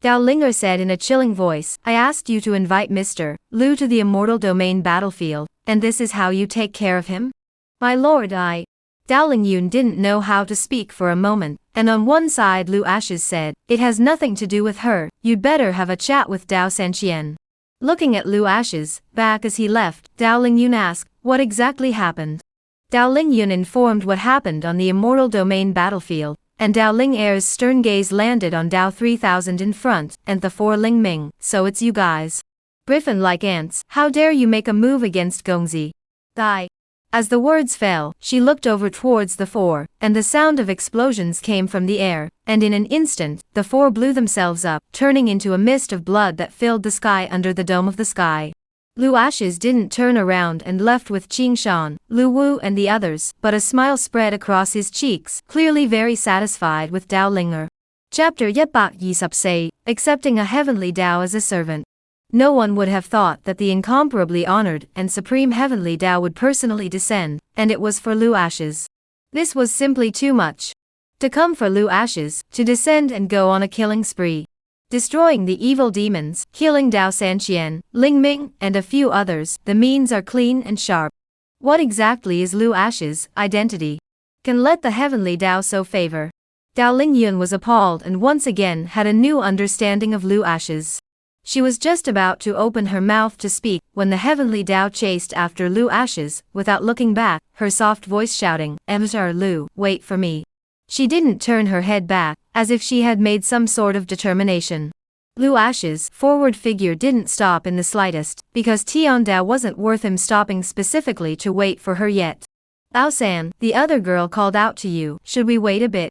Dao Linger said in a chilling voice, I asked you to invite Mr. Lu to the immortal domain battlefield, and this is how you take care of him? My lord, Dao Lingyun didn't know how to speak for a moment, and on one side Lu Ash's said, it has nothing to do with her, you'd better have a chat with Dao Sanqian. Looking at Lu Ash's back as he left, Dao Lingyun asked, what exactly happened? Dao Lingyun informed what happened on the immortal domain battlefield, and Dao Ling Air's stern gaze landed on Dao 3000 in front, and the 4 Ling Ming, so it's you guys. Griffin like ants, how dare you make a move against Gongzi? Die. As the words fell, she looked over towards the 4, and the sound of explosions came from the air, and in an instant, the 4 blew themselves up, turning into a mist of blood that filled the sky under the dome of the sky. Lu Ashes didn't turn around and left with Qing Shan, Lu Wu and the others, but a smile spread across his cheeks, clearly very satisfied with Dao Linger. Chapter 124, Accepting a Heavenly Dao as a Servant. No one would have thought that the incomparably honored and supreme Heavenly Dao would personally descend, and it was for Lu Ashes. This was simply too much. To come for Lu Ashes, to descend and go on a killing spree. Destroying the evil demons, healing Dao Sanqian, Ling Ming, and a few others, the means are clean and sharp. What exactly is Lu Ashes' identity? Can let the Heavenly Dao so favor? Dao Lingyun was appalled and once again had a new understanding of Lu Ashes. She was just about to open her mouth to speak when the Heavenly Dao chased after Lu Ashes, without looking back, her soft voice shouting, "Emperor Lu, wait for me." She didn't turn her head back, as if she had made some sort of determination. Lu Ashes' forward figure didn't stop in the slightest, because Tian Dao wasn't worth him stopping specifically to wait for her yet. "Ao San, the other girl called out to you, should we wait a bit?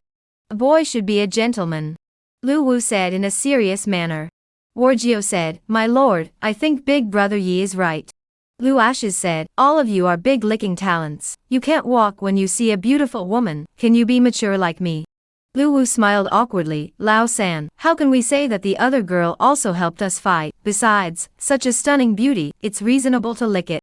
A boy should be a gentleman," Lu Wu said in a serious manner. Warjiao said, "My lord, I think Big Brother Yi is right." Lu Ashes said, "All of you are big licking talents. You can't walk when you see a beautiful woman, can you be mature like me?" Lu Wu smiled awkwardly, "Lao San, how can we say that the other girl also helped us fight? Besides, such a stunning beauty, it's reasonable to lick it."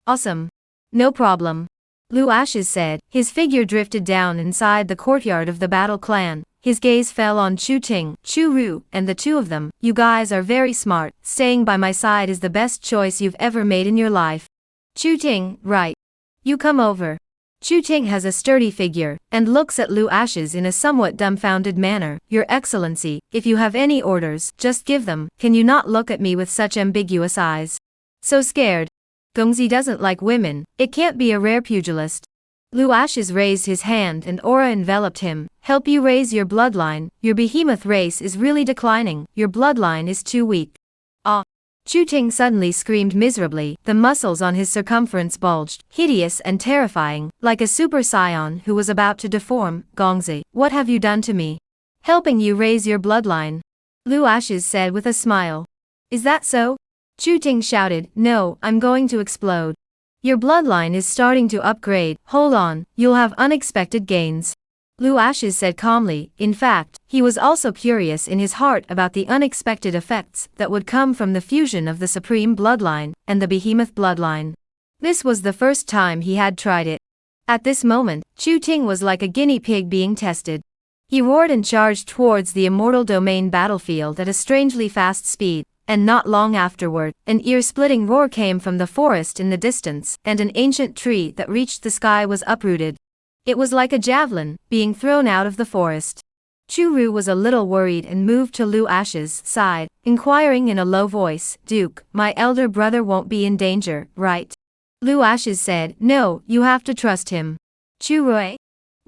"Awesome. No problem." Lu Ashes said. His figure drifted down inside the courtyard of the Battle Clan. His gaze fell on Chu Ting, Chu Ru, and the two of them. "You guys are very smart. Staying by my side is the best choice you've ever made in your life." Chu Ting, right. You come over. Chu Ting has a sturdy figure, and looks at Lu Ashes in a somewhat dumbfounded manner. "Your Excellency, if you have any orders, just give them. Can you not look at me with such ambiguous eyes? So scared. Gongzi doesn't like women, it can't be a rare pugilist." Lu Ashes raised his hand and aura enveloped him. "Help you raise your bloodline, your behemoth race is really declining, your bloodline is too weak." "Ah!" Chu Ting suddenly screamed miserably, the muscles on his circumference bulged, hideous and terrifying, like a super scion who was about to deform. "Gongzi, what have you done to me? Helping you raise your bloodline?" Lu Ashes said with a smile. "Is that so?" Chu Ting shouted, "No, I'm going to explode. Your bloodline is starting to upgrade, hold on, you'll have unexpected gains." Lu Ashes said calmly. In fact, he was also curious in his heart about the unexpected effects that would come from the fusion of the Supreme Bloodline and the Behemoth Bloodline. This was the first time he had tried it. At this moment, Chu Ting was like a guinea pig being tested. He roared and charged towards the Immortal Domain battlefield at a strangely fast speed. And not long afterward, an ear-splitting roar came from the forest in the distance, and an ancient tree that reached the sky was uprooted. It was like a javelin, being thrown out of the forest. Chu Ru was a little worried and moved to Lu Ashes' side, inquiring in a low voice, "Duke, my elder brother won't be in danger, right?" Lu Ashes said, "No, you have to trust him." "Chu Rui?"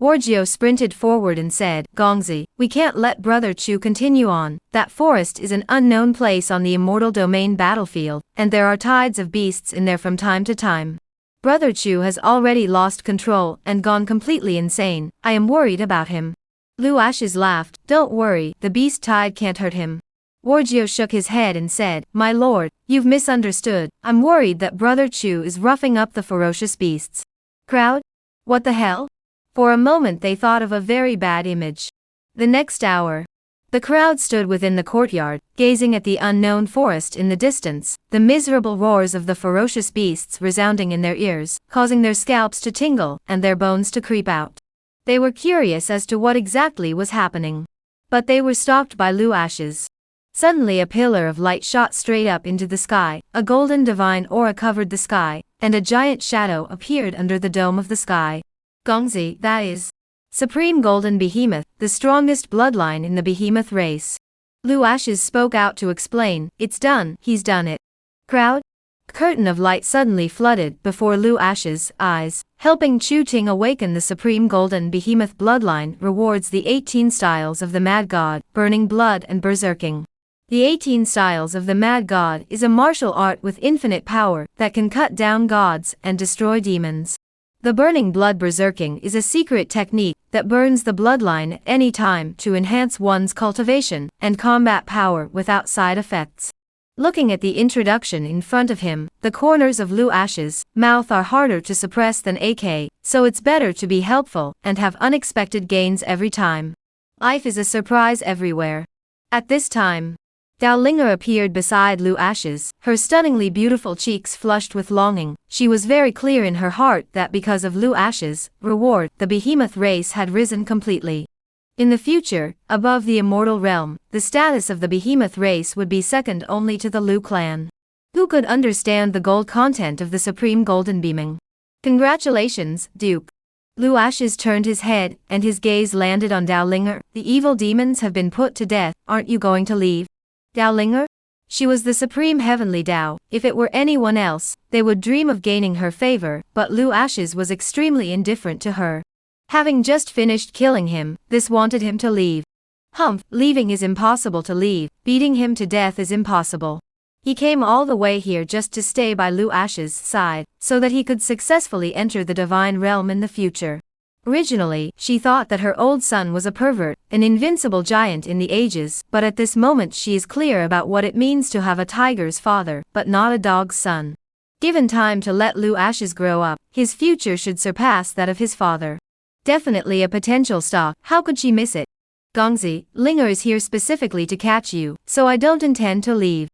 Warjiao sprinted forward and said, "Gongzi, we can't let Brother Chu continue on. That forest is an unknown place on the Immortal Domain battlefield, and there are tides of beasts in there from time to time. Brother Chu has already lost control and gone completely insane. I am worried about him." Lu Ashes laughed. "Don't worry, the beast tide can't hurt him." Warjiao shook his head and said, "My lord, you've misunderstood. I'm worried that Brother Chu is roughing up the ferocious beasts." Crowd? What the hell? For a moment they thought of a very bad image. The next hour, the crowd stood within the courtyard, gazing at the unknown forest in the distance, the miserable roars of the ferocious beasts resounding in their ears, causing their scalps to tingle and their bones to creep out. They were curious as to what exactly was happening. But they were stopped by Lu Ashes. Suddenly a pillar of light shot straight up into the sky, a golden divine aura covered the sky, and a giant shadow appeared under the dome of the sky. "Gongzi, that is Supreme Golden Behemoth, the strongest bloodline in the Behemoth race." Lu Ashes spoke out to explain, "It's done, he's done it." Crowd? A curtain of light suddenly flooded before Lu Ashes' eyes, helping Chu Ting awaken. The Supreme Golden Behemoth bloodline rewards the 18 styles of the Mad God, burning blood and berserking. The 18 styles of the Mad God is a martial art with infinite power that can cut down gods and destroy demons. The burning blood berserking is a secret technique that burns the bloodline at any time to enhance one's cultivation and combat power without side effects. Looking at the introduction in front of him, the corners of Lu Ash's mouth are harder to suppress than AK, so it's better to be helpful and have unexpected gains every time. Life is a surprise everywhere. At this time, Dao Linger appeared beside Lu Ash's, her stunningly beautiful cheeks flushed with longing. She was very clear in her heart that because of Lu Ash's reward, the behemoth race had risen completely. In the future, above the immortal realm, the status of the behemoth race would be second only to the Lu clan. Who could understand the gold content of the supreme golden beaming? Congratulations, Duke. Lu Ash's turned his head, and his gaze landed on Dao Linger. The evil demons have been put to death, aren't you going to leave? Dao Linger? She was the supreme heavenly Dao. If it were anyone else, they would dream of gaining her favor, but Lu Ash's was extremely indifferent to her. Having just finished killing him, this wanted him to leave. Humph, leaving is impossible to leave, beating him to death is impossible. He came all the way here just to stay by Lu Ash's side, so that he could successfully enter the divine realm in the future. Originally, she thought that her old son was a pervert, an invincible giant in the ages, but at this moment she is clear about what it means to have a tiger's father, but not a dog's son. Given time to let Lu Ash's grow up, his future should surpass that of his father. Definitely a potential stock, how could she miss it? Gongzi, Linger is here specifically to catch you, so I don't intend to leave.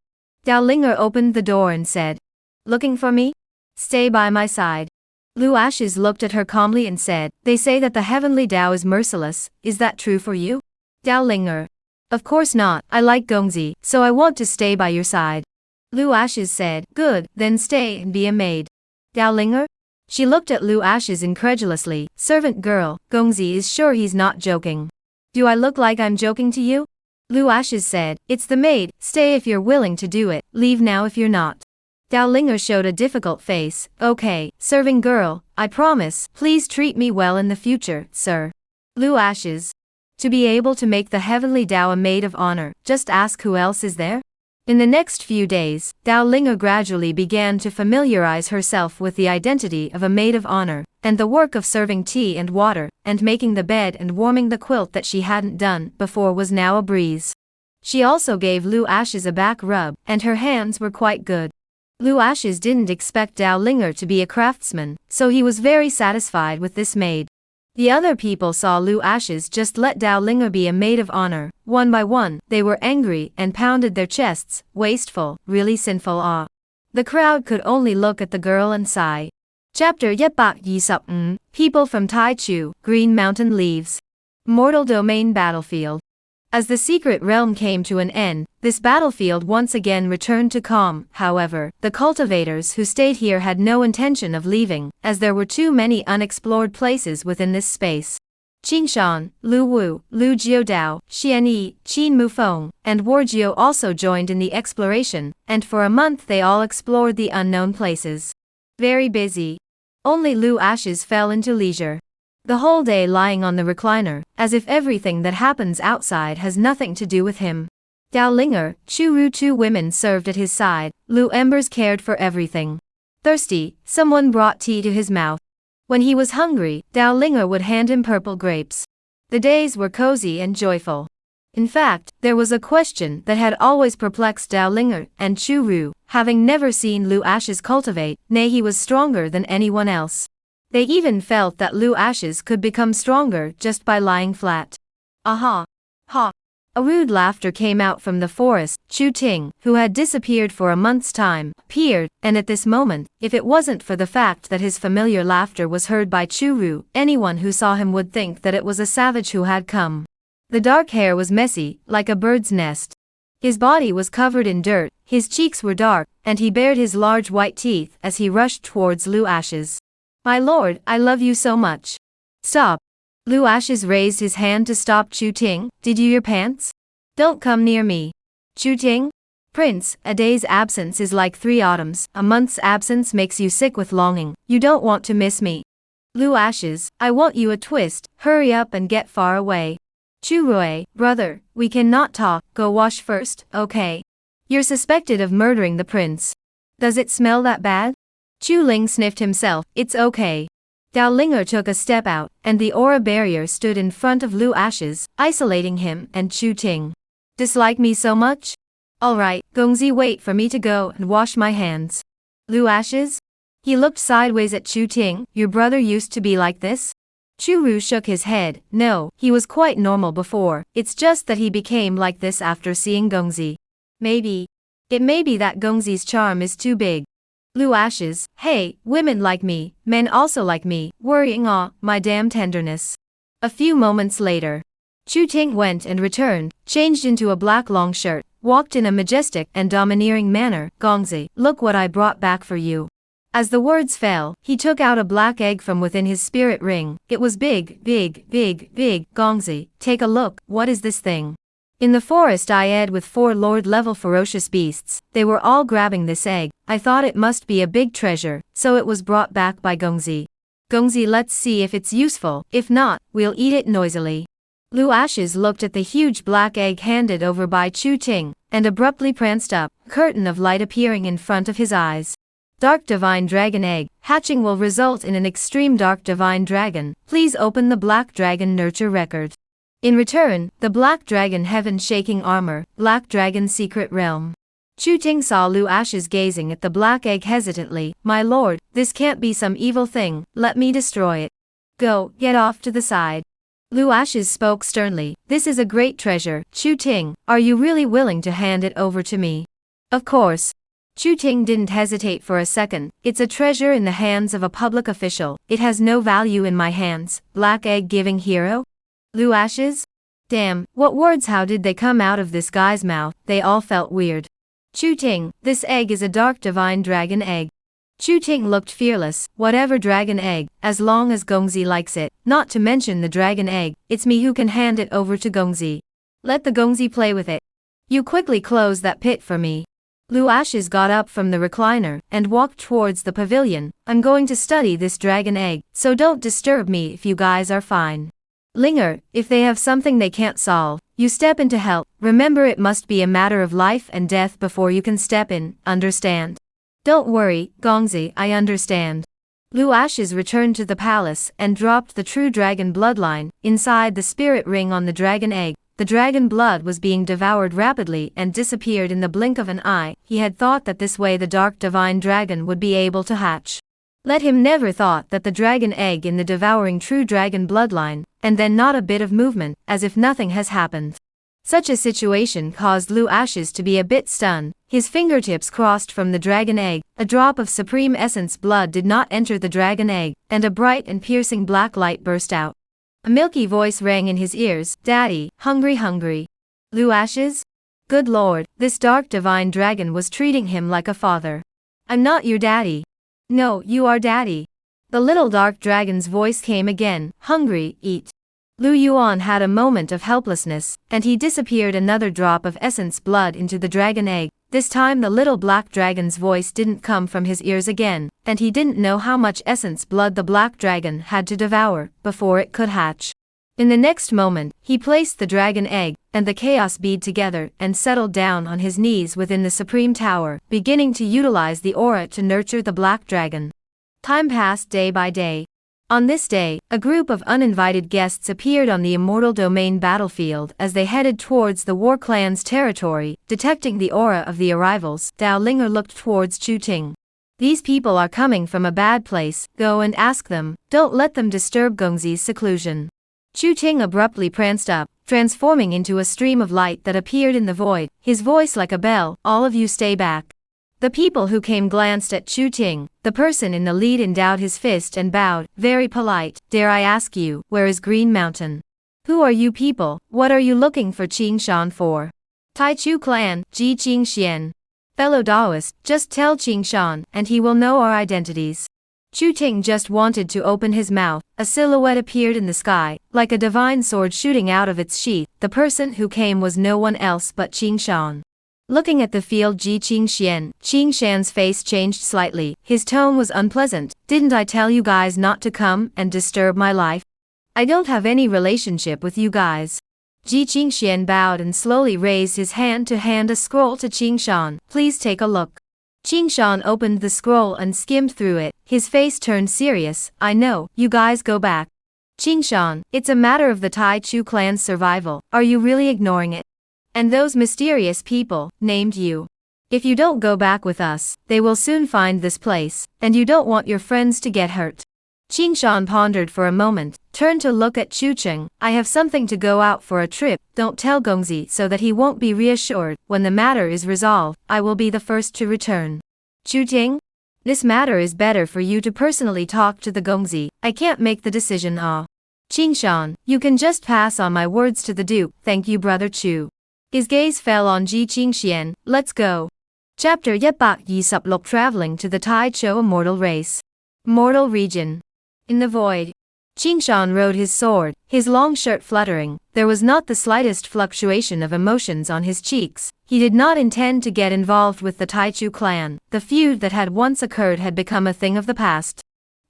Dao Linger opened the door and said, "Looking for me? Stay by my side." Lu Ash's looked at her calmly and said, "They say that the heavenly Dao is merciless, is that true for you?" Dao Linger, "Of course not, I like Gongzi, so I want to stay by your side." Lu Ash's said, "Good, then stay and be a maid." Dao Linger? She looked at Lu Ash's incredulously. "Servant girl, Gongzi is sure he's not joking. Do I look like I'm joking to you?" Lu Ash's said, "It's the maid, stay if you're willing to do it, leave now if you're not." Dao Linger showed a difficult face. "Okay, serving girl, I promise, please treat me well in the future, sir." Lu Ash's, to be able to make the heavenly Dao a maid of honor, just ask who else is there? In the next few days, Dao Linger gradually began to familiarize herself with the identity of a maid of honor, and the work of serving tea and water, and making the bed and warming the quilt that she hadn't done before was now a breeze. She also gave Lu Ash's a back rub, and her hands were quite good. Lu Ash's didn't expect Dao Linger to be a craftsman, so he was very satisfied with this maid. The other people saw Lu Ash's just let Dao Linger be a maid of honor. One by one, they were angry and pounded their chests. Wasteful, really sinful awe. The crowd could only look at the girl and sigh. Chapter 120. People from Taichu, Green Mountain Leaves. Mortal Domain Battlefield. As the secret realm came to an end, this battlefield once again returned to calm. However, the cultivators who stayed here had no intention of leaving, as there were too many unexplored places within this space. Qingshan, Lu Wu, Lu Jiodao, Xian Yi, Qin Mufeng, and Warjiu also joined in the exploration, and for a month they all explored the unknown places. Very busy. Only Lu Ash's fell into leisure. The whole day lying on the recliner, as if everything that happens outside has nothing to do with him. Dao Linger, Chu Ru, two women served at his side. Lu Embers cared for everything. Thirsty, someone brought tea to his mouth. When he was hungry, Dao Linger would hand him purple grapes. The days were cozy and joyful. In fact, there was a question that had always perplexed Dao Linger and Chu Ru, having never seen Lu Ash's cultivate, nay he was stronger than anyone else. They even felt that Lu Ash's could become stronger just by lying flat. Aha! Ha! A rude laughter came out from the forest. Chu Ting, who had disappeared for a month's time, appeared, and at this moment, if it wasn't for the fact that his familiar laughter was heard by Chu Ru, anyone who saw him would think that it was a savage who had come. The dark hair was messy, like a bird's nest. His body was covered in dirt, his cheeks were dark, and he bared his large white teeth as he rushed towards Lu Ash's. "My lord, I love you so much." "Stop." Lu Ash's raised his hand to stop Chu Ting. "Did you your pants? Don't come near me." Chu Ting? "Prince, a day's absence is like 3 autumns, a month's absence makes you sick with longing, you don't want to miss me." Lu Ash's, "I want you a twist, hurry up and get far away." Chu Rui, "Brother, we cannot talk, go wash first, okay? You're suspected of murdering the prince. Does it smell that bad?" Chu Ling sniffed himself. "It's okay." Dao Linger took a step out, and the aura barrier stood in front of Lu Ash's, isolating him and Chu Ting. "Dislike me so much?" Alright, Gongzi, wait for me to go and wash my hands. Lu Ashes? He looked sideways at Chu Ting. Your brother used to be like this? Chu Ru shook his head. No, he was quite normal before, it's just that he became like this after seeing Gongzi. It may be that Gongzi's charm is too big. Lu Ashes, hey, women like me, men also like me, worrying my damn tenderness. A few moments later, Chu Ting went and returned, changed into a black long shirt, walked in a majestic and domineering manner. Gongzi, look what I brought back for you. As the words fell, he took out a black egg from within his spirit ring. It was big. Gongzi, take a look, what is this thing? In the forest I ed with 4 lord-level ferocious beasts, they were all grabbing this egg. I thought it must be a big treasure, so it was brought back by Gongzi. Gongzi, let's see if it's useful, if not, we'll eat it noisily. Lu Ashes looked at the huge black egg handed over by Chu Ting, and abruptly pranced up, curtain of light appearing in front of his eyes. Dark Divine Dragon Egg, hatching will result in an extreme Dark Divine Dragon. Please open the Black Dragon Nurture record. In return, the Black Dragon Heaven Shaking Armor, Black Dragon Secret Realm. Chu Ting saw Lu Ashes gazing at the black egg hesitantly. My lord, this can't be some evil thing, let me destroy it. Go, get off to the side. Lu Ashes spoke sternly. This is a great treasure. Chu Ting, are you really willing to hand it over to me? Of course. Chu Ting didn't hesitate for a second. It's a treasure in the hands of a public official. It has no value in my hands. Black egg giving hero? Lu Ashes? Damn, what words, how did they come out of this guy's mouth? They all felt weird. Chu Ting, this egg is a Dark Divine Dragon Egg. Chu Ting looked fearless. Whatever dragon egg, as long as Gongzi likes it, not to mention the dragon egg, it's me who can hand it over to Gongzi. Let the Gongzi play with it. You quickly close that pit for me. Lu Ashes got up from the recliner and walked towards the pavilion. I'm going to study this dragon egg, so don't disturb me if you guys are fine. Linger, if they have something they can't solve, you step in to help. Remember, it must be a matter of life and death before you can step in, understand? Don't worry, Gongzi, I understand. Lu Ashes returned to the palace and dropped the true dragon bloodline inside the spirit ring on the dragon egg. The dragon blood was being devoured rapidly and disappeared in the blink of an eye. He had thought that this way the dark divine dragon would be able to hatch. Let him never thought that the dragon egg in the devouring true dragon bloodline, and then not a bit of movement, as if nothing has happened. Such a situation caused Lu Ashes to be a bit stunned. His fingertips crossed from the dragon egg. A drop of supreme essence blood did not enter the dragon egg, and a bright and piercing black light burst out. A milky voice rang in his ears. Daddy, hungry. Lu Ashes? Good lord, this dark divine dragon was treating him like a father. I'm not your daddy. No, you are daddy. The little dark dragon's voice came again. Hungry, eat. Lu Yuan had a moment of helplessness, and he disappeared another drop of essence blood into the dragon egg. This time the little black dragon's voice didn't come from his ears again, and he didn't know how much essence blood the black dragon had to devour before it could hatch. In the next moment, he placed the dragon egg and the chaos bead together and settled down on his knees within the supreme tower, beginning to utilize the aura to nurture the black dragon. Time passed day by day. On this day, a group of uninvited guests appeared on the Immortal Domain battlefield as they headed towards the War Clan's territory. Detecting the aura of the arrivals, Dao Linger looked towards Chu Ting. These people are coming from a bad place, go and ask them, don't let them disturb Gongzi's seclusion. Chu Ting abruptly pranced up, transforming into a stream of light that appeared in the void, his voice like a bell, all of you stay back. The people who came glanced at Chu Ting. The person in the lead endowed his fist and bowed, very polite. Dare I ask you, where is Green Mountain? Who are you people? What are you looking for Qing Shan for? Tai Chu clan, Ji Qing Xian. Fellow Taoist, just tell Qing Shan, and he will know our identities. Chu Ting just wanted to open his mouth. A silhouette appeared in the sky, like a divine sword shooting out of its sheath. The person who came was no one else but Qing Shan. Looking at the field Ji Qing Xian, Qing Shan's face changed slightly. His tone was unpleasant. Didn't I tell you guys not to come and disturb my life? I don't have any relationship with you guys. Ji Qing Xian bowed and slowly raised his hand to hand a scroll to Qing Shan. Please take a look. Qing Shan opened the scroll and skimmed through it. His face turned serious. I know, you guys go back. Qing Shan, it's a matter of the Tai Chu clan's survival. Are you really ignoring it? And those mysterious people, named you. If you don't go back with us, they will soon find this place, and you don't want your friends to get hurt. Qingshan pondered for a moment, turned to look at Chu Cheng. I have something to go out for a trip, don't tell Gongzi so that he won't be reassured. When the matter is resolved, I will be the first to return. Chu Ting? This matter is better for you to personally talk to the Gongzi, I can't make the decision. Qingshan, you can just pass on my words to the Duke, thank you brother Chu. His gaze fell on Ji Qingxian, let's go. Chapter 126 Traveling to the Tai Cho Immortal Race. Mortal Region. In the void. Qingshan rode his sword, his long shirt fluttering. There was not the slightest fluctuation of emotions on his cheeks. He did not intend to get involved with the Taichu clan. The feud that had once occurred had become a thing of the past.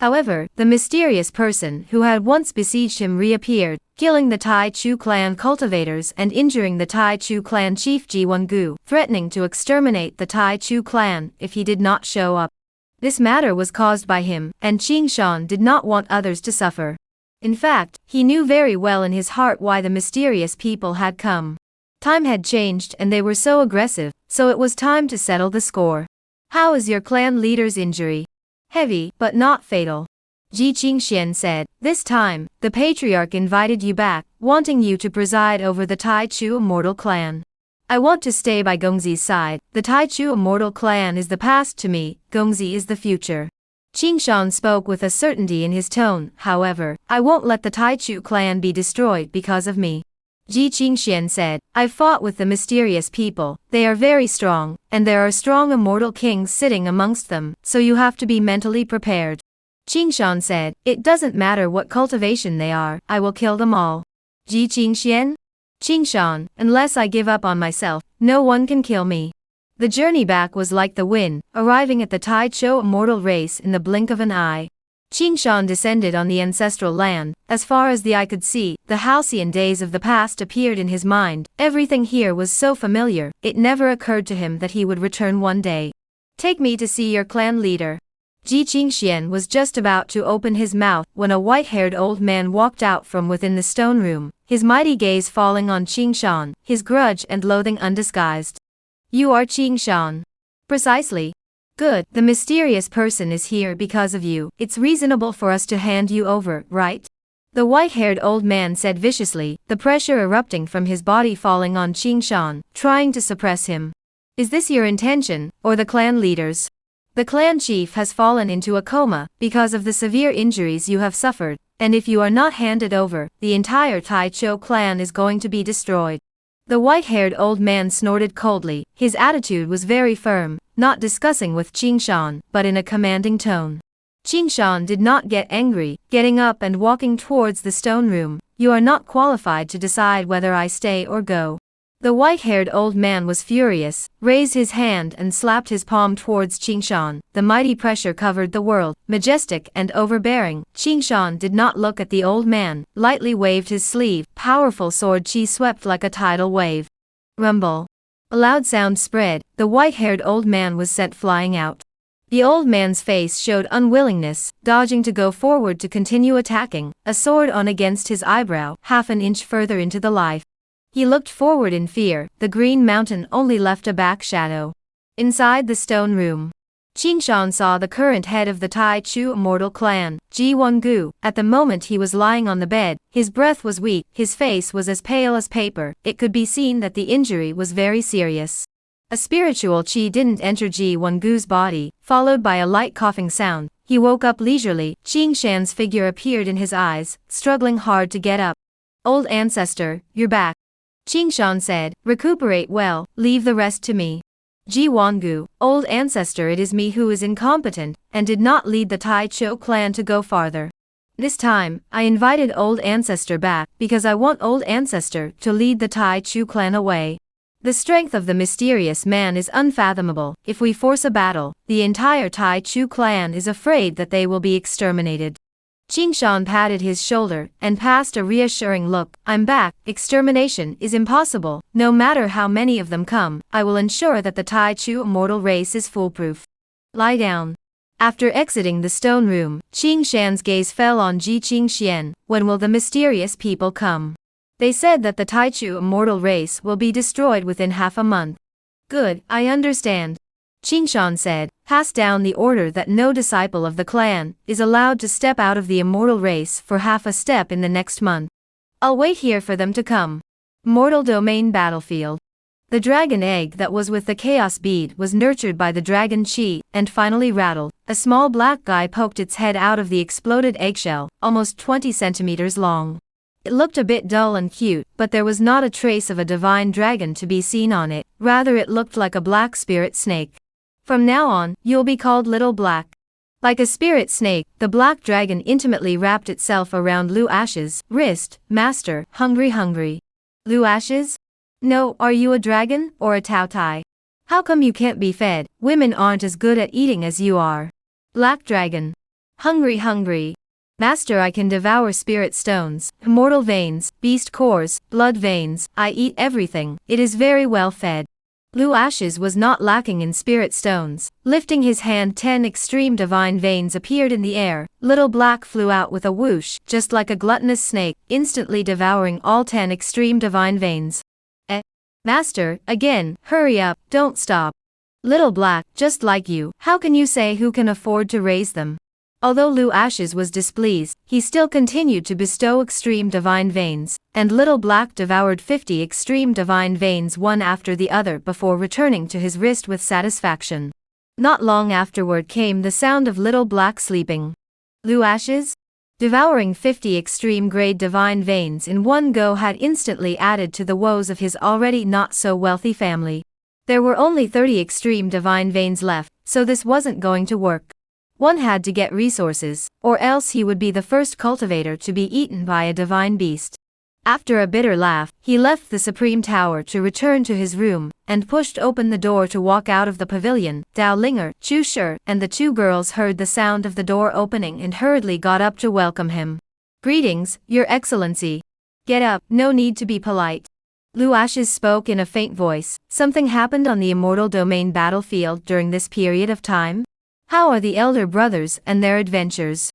However, the mysterious person who had once besieged him reappeared, killing the Tai Chu clan cultivators and injuring the Tai Chu clan chief Ji Wengu, threatening to exterminate the Tai Chu clan if he did not show up. This matter was caused by him, and Qingshan did not want others to suffer. In fact, he knew very well in his heart why the mysterious people had come. Time had changed and they were so aggressive, so it was time to settle the score. How is your clan leader's injury? Heavy, but not fatal. Ji Qingxian said, this time, the patriarch invited you back, wanting you to preside over the Tai Chu immortal clan. I want to stay by Gongzi's side. The Tai Chu immortal clan is the past to me, Gongzi is the future. Qingshan spoke with a certainty in his tone, however, I won't let the Tai Chu clan be destroyed because of me. Ji Qingxian said, I've fought with the mysterious people, they are very strong, and there are strong immortal kings sitting amongst them, so you have to be mentally prepared. Qingshan said, it doesn't matter what cultivation they are, I will kill them all. Ji Qingxian? Qingshan, unless I give up on myself, no one can kill me. The journey back was like the wind, arriving at the Tai Cho immortal race in the blink of an eye. Qingshan descended on the ancestral land. As far as the eye could see, the halcyon days of the past appeared in his mind. Everything here was so familiar, it never occurred to him that he would return one day. Take me to see your clan leader. Ji Qingxian was just about to open his mouth when a white-haired old man walked out from within the stone room, his mighty gaze falling on Qingshan, his grudge and loathing undisguised. You are Qingshan. Precisely. Good, the mysterious person is here because of you, it's reasonable for us to hand you over, right? The white-haired old man said viciously, the pressure erupting from his body falling on Qingshan, trying to suppress him. Is this your intention, or the clan leader's? The clan chief has fallen into a coma because of the severe injuries you have suffered, and if you are not handed over, the entire Tai Cho clan is going to be destroyed. The white-haired old man snorted coldly, his attitude was very firm, not discussing with Qingshan, but in a commanding tone. Qingshan did not get angry, getting up and walking towards the stone room. You are not qualified to decide whether I stay or go. The white-haired old man was furious, raised his hand and slapped his palm towards Qingshan. The mighty pressure covered the world, majestic and overbearing. Qingshan did not look at the old man, lightly waved his sleeve, powerful sword chi swept like a tidal wave. Rumble. A loud sound spread, the white-haired old man was sent flying out. The old man's face showed unwillingness, dodging to go forward to continue attacking, a sword on against his eyebrow, half an inch further into the life. He looked forward in fear, the green mountain only left a back shadow. Inside the stone room, Qingshan saw the current head of the Tai Chu immortal clan, Ji Wengu. At the moment he was lying on the bed, his breath was weak, his face was as pale as paper. It could be seen that the injury was very serious. A spiritual chi didn't enter Ji Wengu's body, followed by a light coughing sound. He woke up leisurely, Qingshan's figure appeared in his eyes, struggling hard to get up. Old ancestor, you're back. Qingshan said, recuperate well, leave the rest to me. Ji Wengu, old ancestor, it is me who is incompetent, and did not lead the Tai Cho clan to go farther. This time, I invited old ancestor back, because I want old ancestor to lead the Tai Chu clan away. The strength of the mysterious man is unfathomable. If we force a battle, the entire Tai Chu clan is afraid that they will be exterminated. Qingshan patted his shoulder and passed a reassuring look. I'm back, extermination is impossible, no matter how many of them come, I will ensure that the Tai Chu immortal race is foolproof. Lie down. After exiting the stone room, Qingshan's gaze fell on Ji Qingxian. When will the mysterious people come? They said that the Taichu immortal race will be destroyed within half a month. Good, I understand. Qingshan said, pass down the order that no disciple of the clan is allowed to step out of the immortal race for half a step in the next month. I'll wait here for them to come. Mortal Domain Battlefield. The dragon egg that was with the chaos bead was nurtured by the dragon chi, and finally rattled. A small black guy poked its head out of the exploded eggshell, almost 20 centimeters long. It looked a bit dull and cute, but there was not a trace of a divine dragon to be seen on it, rather it looked like a black spirit snake. From now on, you'll be called Little Black. Like a spirit snake, the black dragon intimately wrapped itself around Lu Ash's wrist. Master, hungry. Lu Ashes? No, are you a dragon, or a Tao Tai? How come you can't be fed? Women aren't as good at eating as you are. Black dragon. Hungry. Master, I can devour spirit stones, immortal veins, beast cores, blood veins, I eat everything, it is very well fed. Lu Ashes was not lacking in spirit stones. Lifting his hand, 10 extreme divine veins appeared in the air. Little Black flew out with a whoosh, just like a gluttonous snake, instantly devouring all 10 extreme divine veins. Master, again, hurry up, don't stop. Little Black, just like you, how can you say who can afford to raise them? Although Lu Ashes was displeased, he still continued to bestow extreme divine veins, and Little Black devoured 50 extreme divine veins one after the other before returning to his wrist with satisfaction. Not long afterward came the sound of Little Black sleeping. Lu Ashes? Devouring 50 extreme grade divine veins in one go had instantly added to the woes of his already not so wealthy family. There were only 30 extreme divine veins left, so this wasn't going to work. One had to get resources, or else he would be the first cultivator to be eaten by a divine beast. After a bitter laugh, he left the Supreme Tower to return to his room, and pushed open the door to walk out of the pavilion. Dao Linger, Chu Shi, and the two girls heard the sound of the door opening and hurriedly got up to welcome him. Greetings, Your Excellency. Get up, no need to be polite. Lu Ashes spoke in a faint voice. Something happened on the Immortal Domain battlefield during this period of time? How are the elder brothers and their adventures?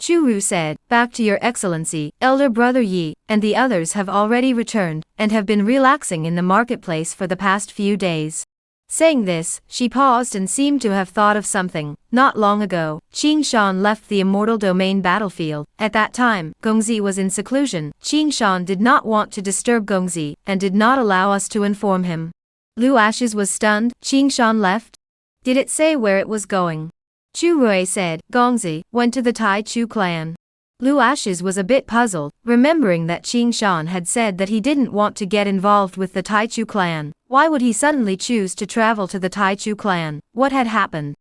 Chu Ru said, back to Your Excellency, Elder Brother Yi, and the others have already returned, and have been relaxing in the marketplace for the past few days. Saying this, she paused and seemed to have thought of something. Not long ago, Qingshan left the Immortal Domain battlefield. At that time, Gongzi was in seclusion. Qingshan did not want to disturb Gongzi, and did not allow us to inform him. Lu Ashes was stunned. Qingshan left? Did it say where it was going? Chu Rui said, Gongzi went to the Tai Chu clan. Lu Ashes was a bit puzzled, remembering that Qingshan had said that he didn't want to get involved with the Tai Chu clan. Why would he suddenly choose to travel to the Tai Chu clan? What had happened?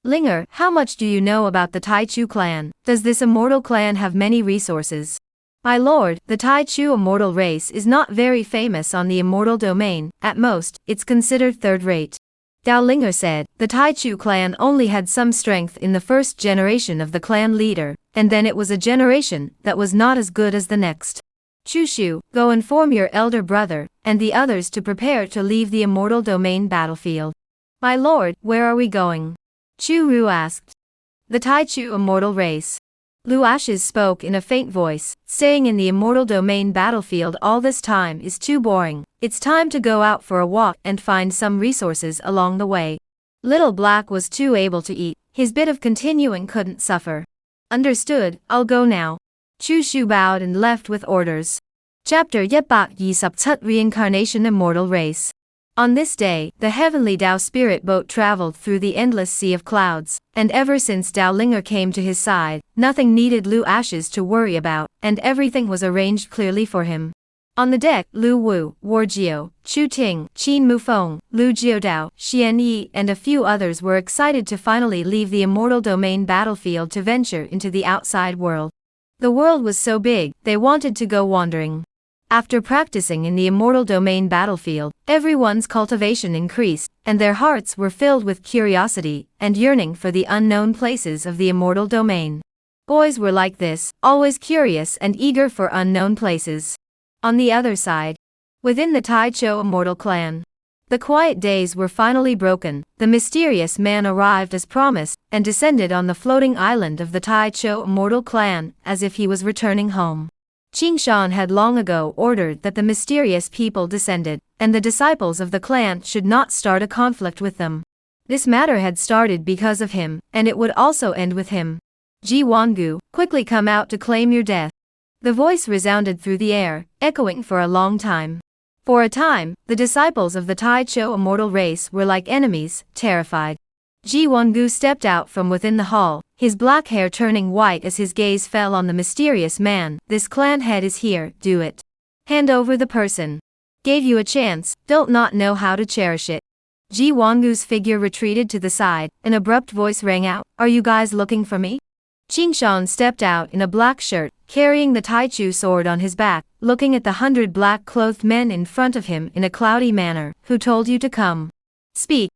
Linger, how much do you know about the Tai Chu clan? Does this immortal clan have many resources? My lord, the Tai Chu immortal race is not very famous on the immortal domain. At most, it's considered third-rate. Dao Linger said, the Tai Chu clan only had some strength in the first generation of the clan leader, and then it was a generation that was not as good as the next. Chu Shu, go inform your elder brother, and the others to prepare to leave the Immortal Domain battlefield. My lord, where are we going? Chu Ru asked. The Tai Chu immortal race. Lu Ashes spoke in a faint voice, staying in the Immortal Domain battlefield all this time is too boring. It's time to go out for a walk and find some resources along the way. Little Black was too able to eat, his bit of continuing couldn't suffer. Understood, I'll go now. Chu Shu bowed and left with orders. Chapter 127 Reincarnation Immortal Race. On this day, the heavenly Dao spirit boat traveled through the endless sea of clouds, and ever since Dao Linger came to his side, nothing needed Lu Ashes to worry about, and everything was arranged clearly for him. On the deck, Lu Wu, Warjiu, Chu Ting, Qin Mufeng, Lu Jiodao, Xian Yi, and a few others were excited to finally leave the Immortal Domain battlefield to venture into the outside world. The world was so big, they wanted to go wandering. After practicing in the Immortal Domain battlefield, everyone's cultivation increased, and their hearts were filled with curiosity and yearning for the unknown places of the Immortal Domain. Boys were like this, always curious and eager for unknown places. On the other side, within the Tai Cho Immortal Clan, the quiet days were finally broken. The mysterious man arrived as promised, and descended on the floating island of the Tai Cho Immortal Clan, as if he was returning home. Qing Shan had long ago ordered that the mysterious people descended, and the disciples of the clan should not start a conflict with them. This matter had started because of him, and it would also end with him. Ji Wangu, quickly come out to claim your death. The voice resounded through the air, echoing for a long time. For a time, the disciples of the Tai Cho immortal race were like enemies, terrified. Ji Wangu stepped out from within the hall, his black hair turning white as his gaze fell on the mysterious man. This clan head is here, do it. Hand over the person. Gave you a chance, don't not know how to cherish it. Ji Wangu's figure retreated to the side, an abrupt voice rang out, are you guys looking for me? Qing Shan stepped out in a black shirt, carrying the Tai Chu sword on his back, looking at the 100 black-clothed men in front of him in a cloudy manner. Who told you to come? Speak.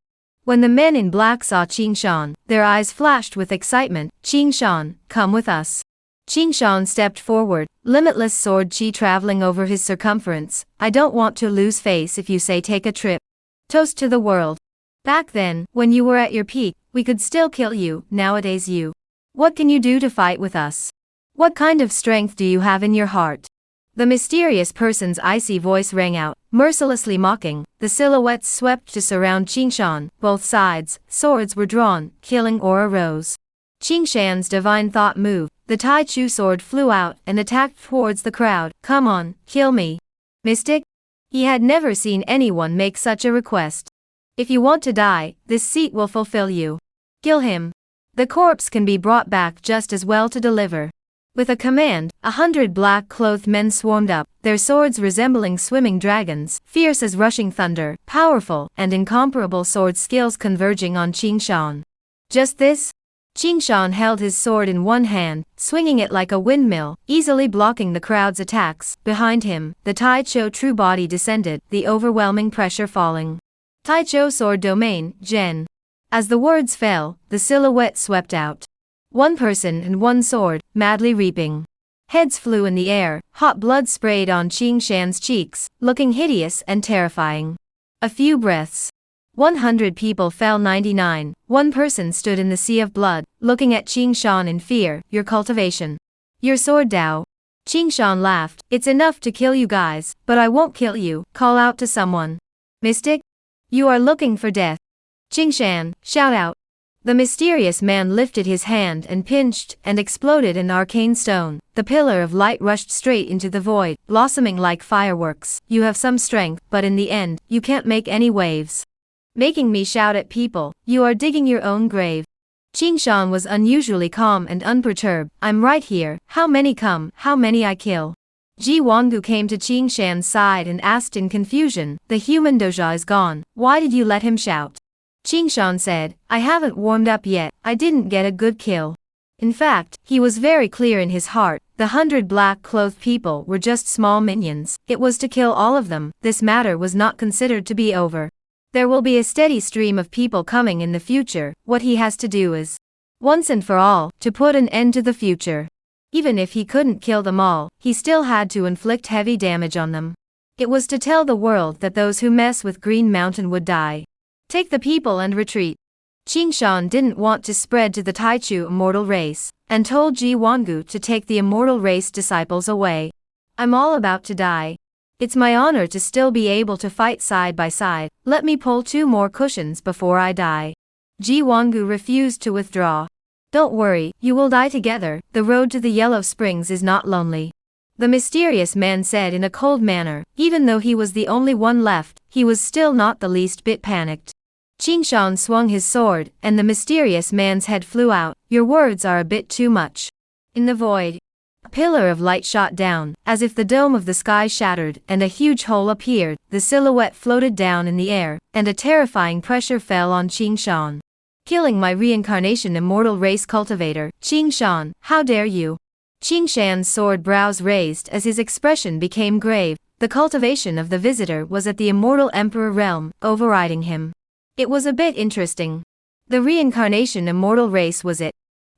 When the men in black saw Qing Shan, their eyes flashed with excitement. Qing Shan, come with us. Qing Shan stepped forward, limitless sword chi traveling over his circumference. I don't want to lose face if you say take a trip. Toast to the world. Back then, when you were at your peak, we could still kill you. Nowadays you. What can you do to fight with us? What kind of strength do you have in your heart? The mysterious person's icy voice rang out, mercilessly mocking. The silhouettes swept to surround Qing Shan. Both sides, swords were drawn, killing aura rose. Qing Shan's divine thought moved. The Tai Chu sword flew out and attacked towards the crowd. Come on, kill me. Mystic? He had never seen anyone make such a request. If you want to die, this seat will fulfill you. Kill him. The corpse can be brought back just as well to deliver. With a command, 100 black-clothed men swarmed up, their swords resembling swimming dragons, fierce as rushing thunder, powerful and incomparable sword skills converging on Qing Shan. Just this? Qing Shan held his sword in one hand, swinging it like a windmill, easily blocking the crowd's attacks. Behind him, the Tai Cho true body descended, the overwhelming pressure falling. Tai Cho sword domain, Gen. As the words fell, the silhouette swept out. One person and one sword, madly reaping. Heads flew in the air, hot blood sprayed on Qing Shan's cheeks, looking hideous and terrifying. A few breaths. 100 people fell. 99. One person stood in the sea of blood, looking at Qing Shan in fear. Your cultivation. Your sword Dao. Qing Shan laughed. It's enough to kill you guys, but I won't kill you. Call out to someone. Mystic? You are looking for death. Qing Shan, shout out. The mysterious man lifted his hand and pinched and exploded an arcane stone. The pillar of light rushed straight into the void, blossoming like fireworks. You have some strength, but in the end, you can't make any waves. Making me shout at people, you are digging your own grave. Qing Shan was unusually calm and unperturbed. I'm right here, how many come, how many I kill? Ji Wangu came to Qing Shan's side and asked in confusion, the human doja is gone, why did you let him shout? Qing Shan said, I haven't warmed up yet, I didn't get a good kill. In fact, he was very clear in his heart, the 100 black-clothed people were just small minions, it was to kill all of them. This matter was not considered to be over. There will be a steady stream of people coming in the future. What he has to do is, once and for all, to put an end to the future. Even if he couldn't kill them all, he still had to inflict heavy damage on them. It was to tell the world that those who mess with Green Mountain would die. Take the people and retreat. Qing Shan didn't want to spread to the Tai Chu immortal race, and told Ji Wangu to take the immortal race disciples away. I'm all about to die. It's my honor to still be able to fight side by side. Let me pull 2 more cushions before I die. Ji Wangu refused to withdraw. Don't worry, you will die together. The road to the Yellow Springs is not lonely. The mysterious man said in a cold manner. Even though he was the only one left, he was still not the least bit panicked. Qing Shan swung his sword, and the mysterious man's head flew out. Your words are a bit too much. In the void, a pillar of light shot down, as if the dome of the sky shattered, and a huge hole appeared. The silhouette floated down in the air, and a terrifying pressure fell on Qing Shan. Killing my reincarnation immortal race cultivator, Qing Shan, how dare you? Qing Shan's sword brows raised as his expression became grave. The cultivation of the visitor was at the immortal emperor realm, overriding him. It was a bit interesting. The reincarnation immortal race was it.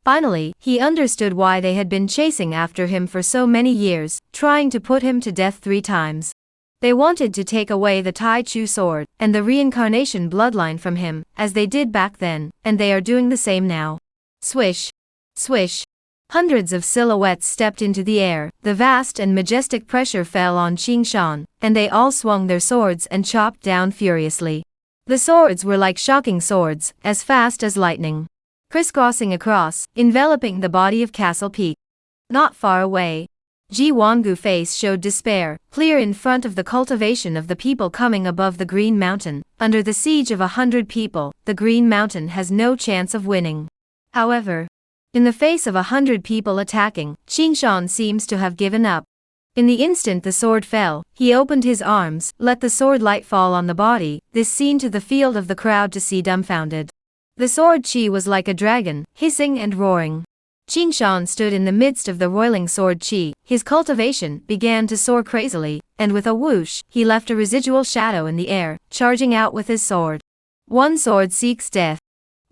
Finally, he understood why they had been chasing after him for so many years, trying to put him to death 3 times. They wanted to take away the Tai Chu sword, and the reincarnation bloodline from him, as they did back then, and they are doing the same now. Swish. Swish. Hundreds of silhouettes stepped into the air, the vast and majestic pressure fell on Qing Shan, and they all swung their swords and chopped down furiously. The swords were like shocking swords, as fast as lightning, crisscrossing across, enveloping the body of Castle Peak. Not far away, Ji Wangu's face showed despair, clear in front of the cultivation of the people coming above the Green Mountain. Under the siege of 100 people, the Green Mountain has no chance of winning. However, in the face of 100 people attacking, Qing Shan seems to have given up. In the instant the sword fell, he opened his arms, let the sword light fall on the body, this scene to the field of the crowd to see dumbfounded. The sword chi was like a dragon, hissing and roaring. Qing Shan stood in the midst of the roiling sword chi, his cultivation began to soar crazily, and with a whoosh, he left a residual shadow in the air, charging out with his sword. One sword seeks death.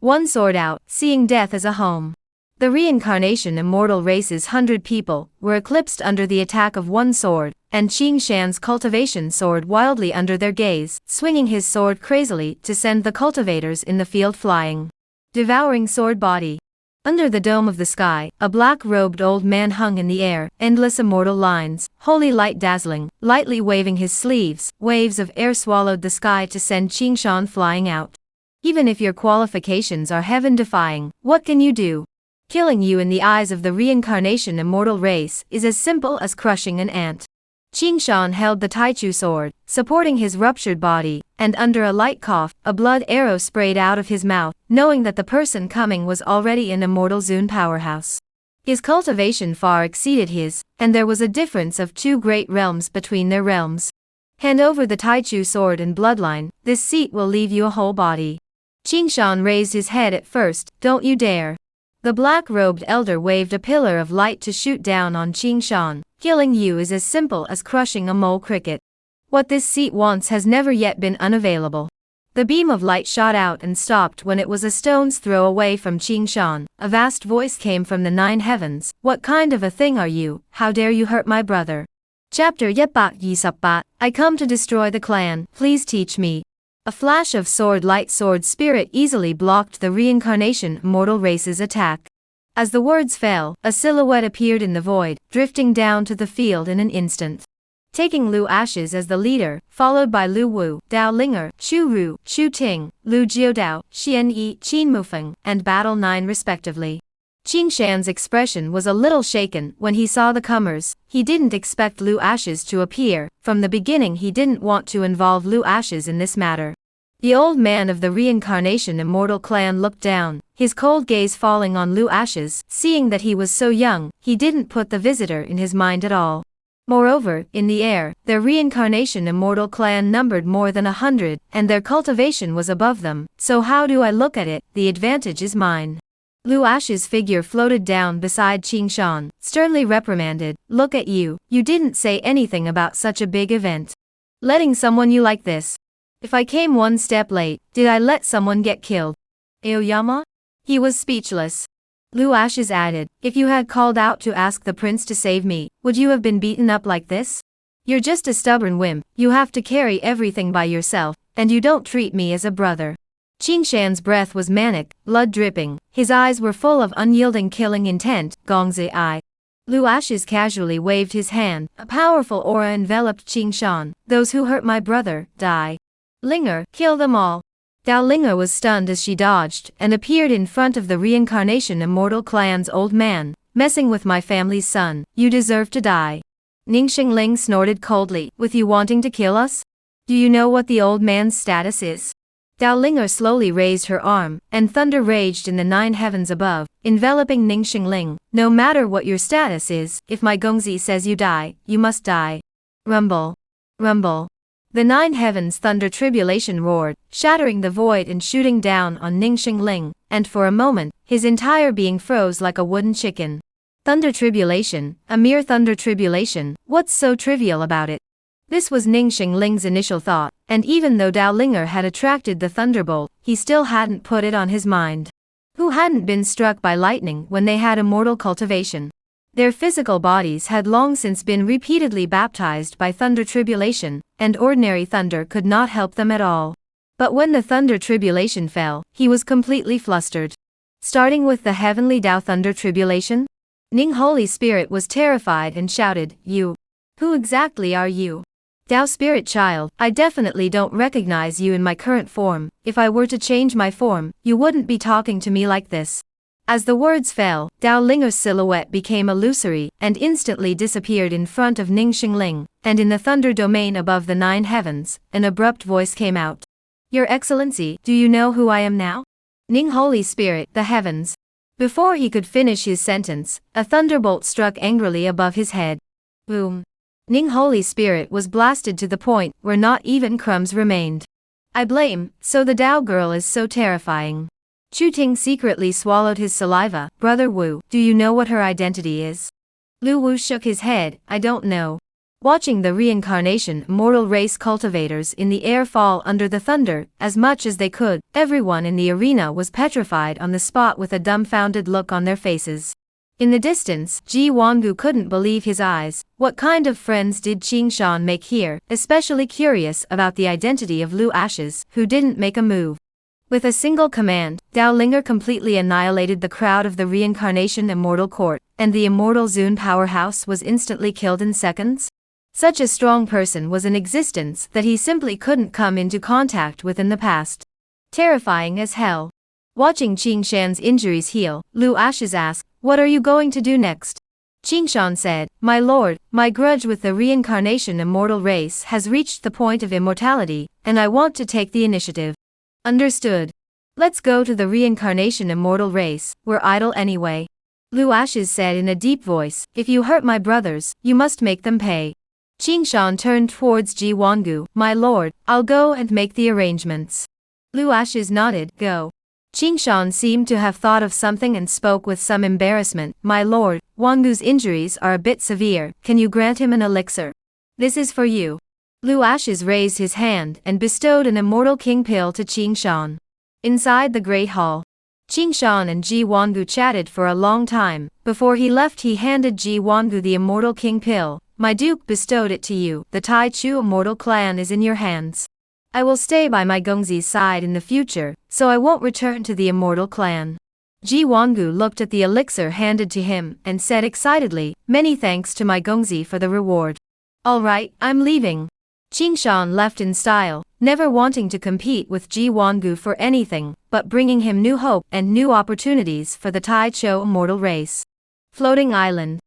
One sword out, seeing death as a home. The reincarnation immortal race's 100 people were eclipsed under the attack of one sword, and Qing Shan's cultivation soared wildly under their gaze, swinging his sword crazily to send the cultivators in the field flying. Devouring sword body. Under the dome of the sky, a black-robed old man hung in the air, endless immortal lines, holy light dazzling, lightly waving his sleeves, waves of air swallowed the sky to send Qing Shan flying out. Even if your qualifications are heaven-defying, what can you do? Killing you in the eyes of the reincarnation immortal race is as simple as crushing an ant. Qing Shan held the Taichu sword, supporting his ruptured body, and under a light cough, a blood arrow sprayed out of his mouth, knowing that the person coming was already an immortal Zun powerhouse. His cultivation far exceeded his, and there was a difference of 2 great realms between their realms. Hand over the Taichu sword and bloodline, this seat will leave you a whole body. Qing Shan raised his head at first, don't you dare. The black-robed elder waved a pillar of light to shoot down on Qing Shan. Killing you is as simple as crushing a mole cricket. What this seat wants has never yet been unavailable. The beam of light shot out and stopped when it was a stone's throw away from Qing Shan. A vast voice came from the 9 heavens. What kind of a thing are you? How dare you hurt my brother? Chapter 128. I come to destroy the clan. Please teach me. A flash of sword light sword spirit easily blocked the reincarnation mortal race's attack. As the words fell, a silhouette appeared in the void, drifting down to the field in an instant. Taking Lu Ashes as the leader, followed by Lu Wu, Dao Linger, Chu Ru, Chu Ting, Lu Jiudao, Xian Yi, Qin Mufeng, and Battle 9 respectively. Qing Shan's expression was a little shaken when he saw the comers. He didn't expect Lu Ashes to appear. From the beginning he didn't want to involve Lu Ashes in this matter. The old man of the reincarnation immortal clan looked down, his cold gaze falling on Lu Ashes. Seeing that he was so young, he didn't put the visitor in his mind at all. Moreover, in the air, their reincarnation immortal clan numbered more than 100, and their cultivation was above them. So how do I look at it? The advantage is mine. Lu Ash's figure floated down beside Qing Shan, sternly reprimanded. Look at you, you didn't say anything about such a big event. Letting someone you like this. If I came one step late, did I let someone get killed? Aoyama? He was speechless. Lu Ashes added, if you had called out to ask the prince to save me, would you have been beaten up like this? You're just a stubborn wimp, you have to carry everything by yourself, and you don't treat me as a brother. Qing Shan's breath was manic, blood dripping, his eyes were full of unyielding killing intent. Gongzi I. Lu Ashes casually waved his hand, a powerful aura enveloped Qing Shan. Those who hurt my brother, die. Linger, kill them all. Dao Linger was stunned as she dodged, and appeared in front of the reincarnation immortal clan's old man. Messing with my family's son, you deserve to die. Ning Xingling snorted coldly, with you wanting to kill us? Do you know what the old man's status is? Dao Linger slowly raised her arm, and thunder raged in the 9 heavens above, enveloping Ning Xingling. No matter what your status is, if my Gongzi says you die, you must die. Rumble. Rumble. The 9 heavens thunder tribulation roared, shattering the void and shooting down on Ning Xingling, and for a moment, his entire being froze like a wooden chicken. Thunder tribulation, a mere thunder tribulation, what's so trivial about it? This was Ning Xingling's initial thought, and even though Dao Linger had attracted the thunderbolt, he still hadn't put it on his mind. Who hadn't been struck by lightning when they had immortal cultivation? Their physical bodies had long since been repeatedly baptized by thunder tribulation, and ordinary thunder could not help them at all. But when the thunder tribulation fell, he was completely flustered. Starting with the heavenly Dao thunder tribulation? Ning Holy Spirit was terrified and shouted, "You! Who exactly are you?" "Dao Spirit Child, I definitely don't recognize you in my current form. If I were to change my form, you wouldn't be talking to me like this." As the words fell, Dao Linger's silhouette became illusory and instantly disappeared in front of Ning Xingling, and in the thunder domain above the 9 heavens, an abrupt voice came out. "Your Excellency, do you know who I am now?" Ning Holy Spirit, the heavens. Before he could finish his sentence, a thunderbolt struck angrily above his head. Boom. Ning Holy Spirit was blasted to the point where not even crumbs remained. "I blame, so the Dao girl is so terrifying." Chu Ting secretly swallowed his saliva. "Brother Wu, do you know what her identity is?" Lu Wu shook his head. "I don't know." Watching the reincarnation immortal race cultivators in the air fall under the thunder as much as they could, everyone in the arena was petrified on the spot with a dumbfounded look on their faces. In the distance, Ji Wangu couldn't believe his eyes. What kind of friends did Qing Shan make here, especially curious about the identity of Lu Ashes, who didn't make a move. With a single command, Dao Linger completely annihilated the crowd of the reincarnation immortal court, and the immortal Zun powerhouse was instantly killed in seconds. Such a strong person was in existence that he simply couldn't come into contact with in the past. Terrifying as hell. Watching Qing Shan's injuries heal, Lu Ashes asked, "What are you going to do next?" Qing Shan said, "My lord, my grudge with the reincarnation immortal race has reached the point of immortality, and I want to take the initiative." "Understood. Let's go to the reincarnation immortal race, we're idle anyway." Lu Ashes said in a deep voice, "If you hurt my brothers, you must make them pay." Qing Shan turned towards Ji Wangu, "My lord, I'll go and make the arrangements." Lu Ashes nodded, "Go." Qing Shan seemed to have thought of something and spoke with some embarrassment, "My lord, Wangu's injuries are a bit severe, can you grant him an elixir? This is for you." Lu Ashes raised his hand and bestowed an immortal king pill to Qing Shan. Inside the great hall, Qing Shan and Ji Wangu chatted for a long time. Before he left, he handed Ji Wangu the immortal king pill. "My duke bestowed it to you. The Tai Chu immortal clan is in your hands. I will stay by my Gongzi's side in the future, so I won't return to the immortal clan." Ji Wangu looked at the elixir handed to him and said excitedly, "Many thanks to my Gongzi for the reward. All right, I'm leaving." Qing Shan left in style, never wanting to compete with Ji Wangu for anything, but bringing him new hope and new opportunities for the Tai Cho immortal race. Floating Island.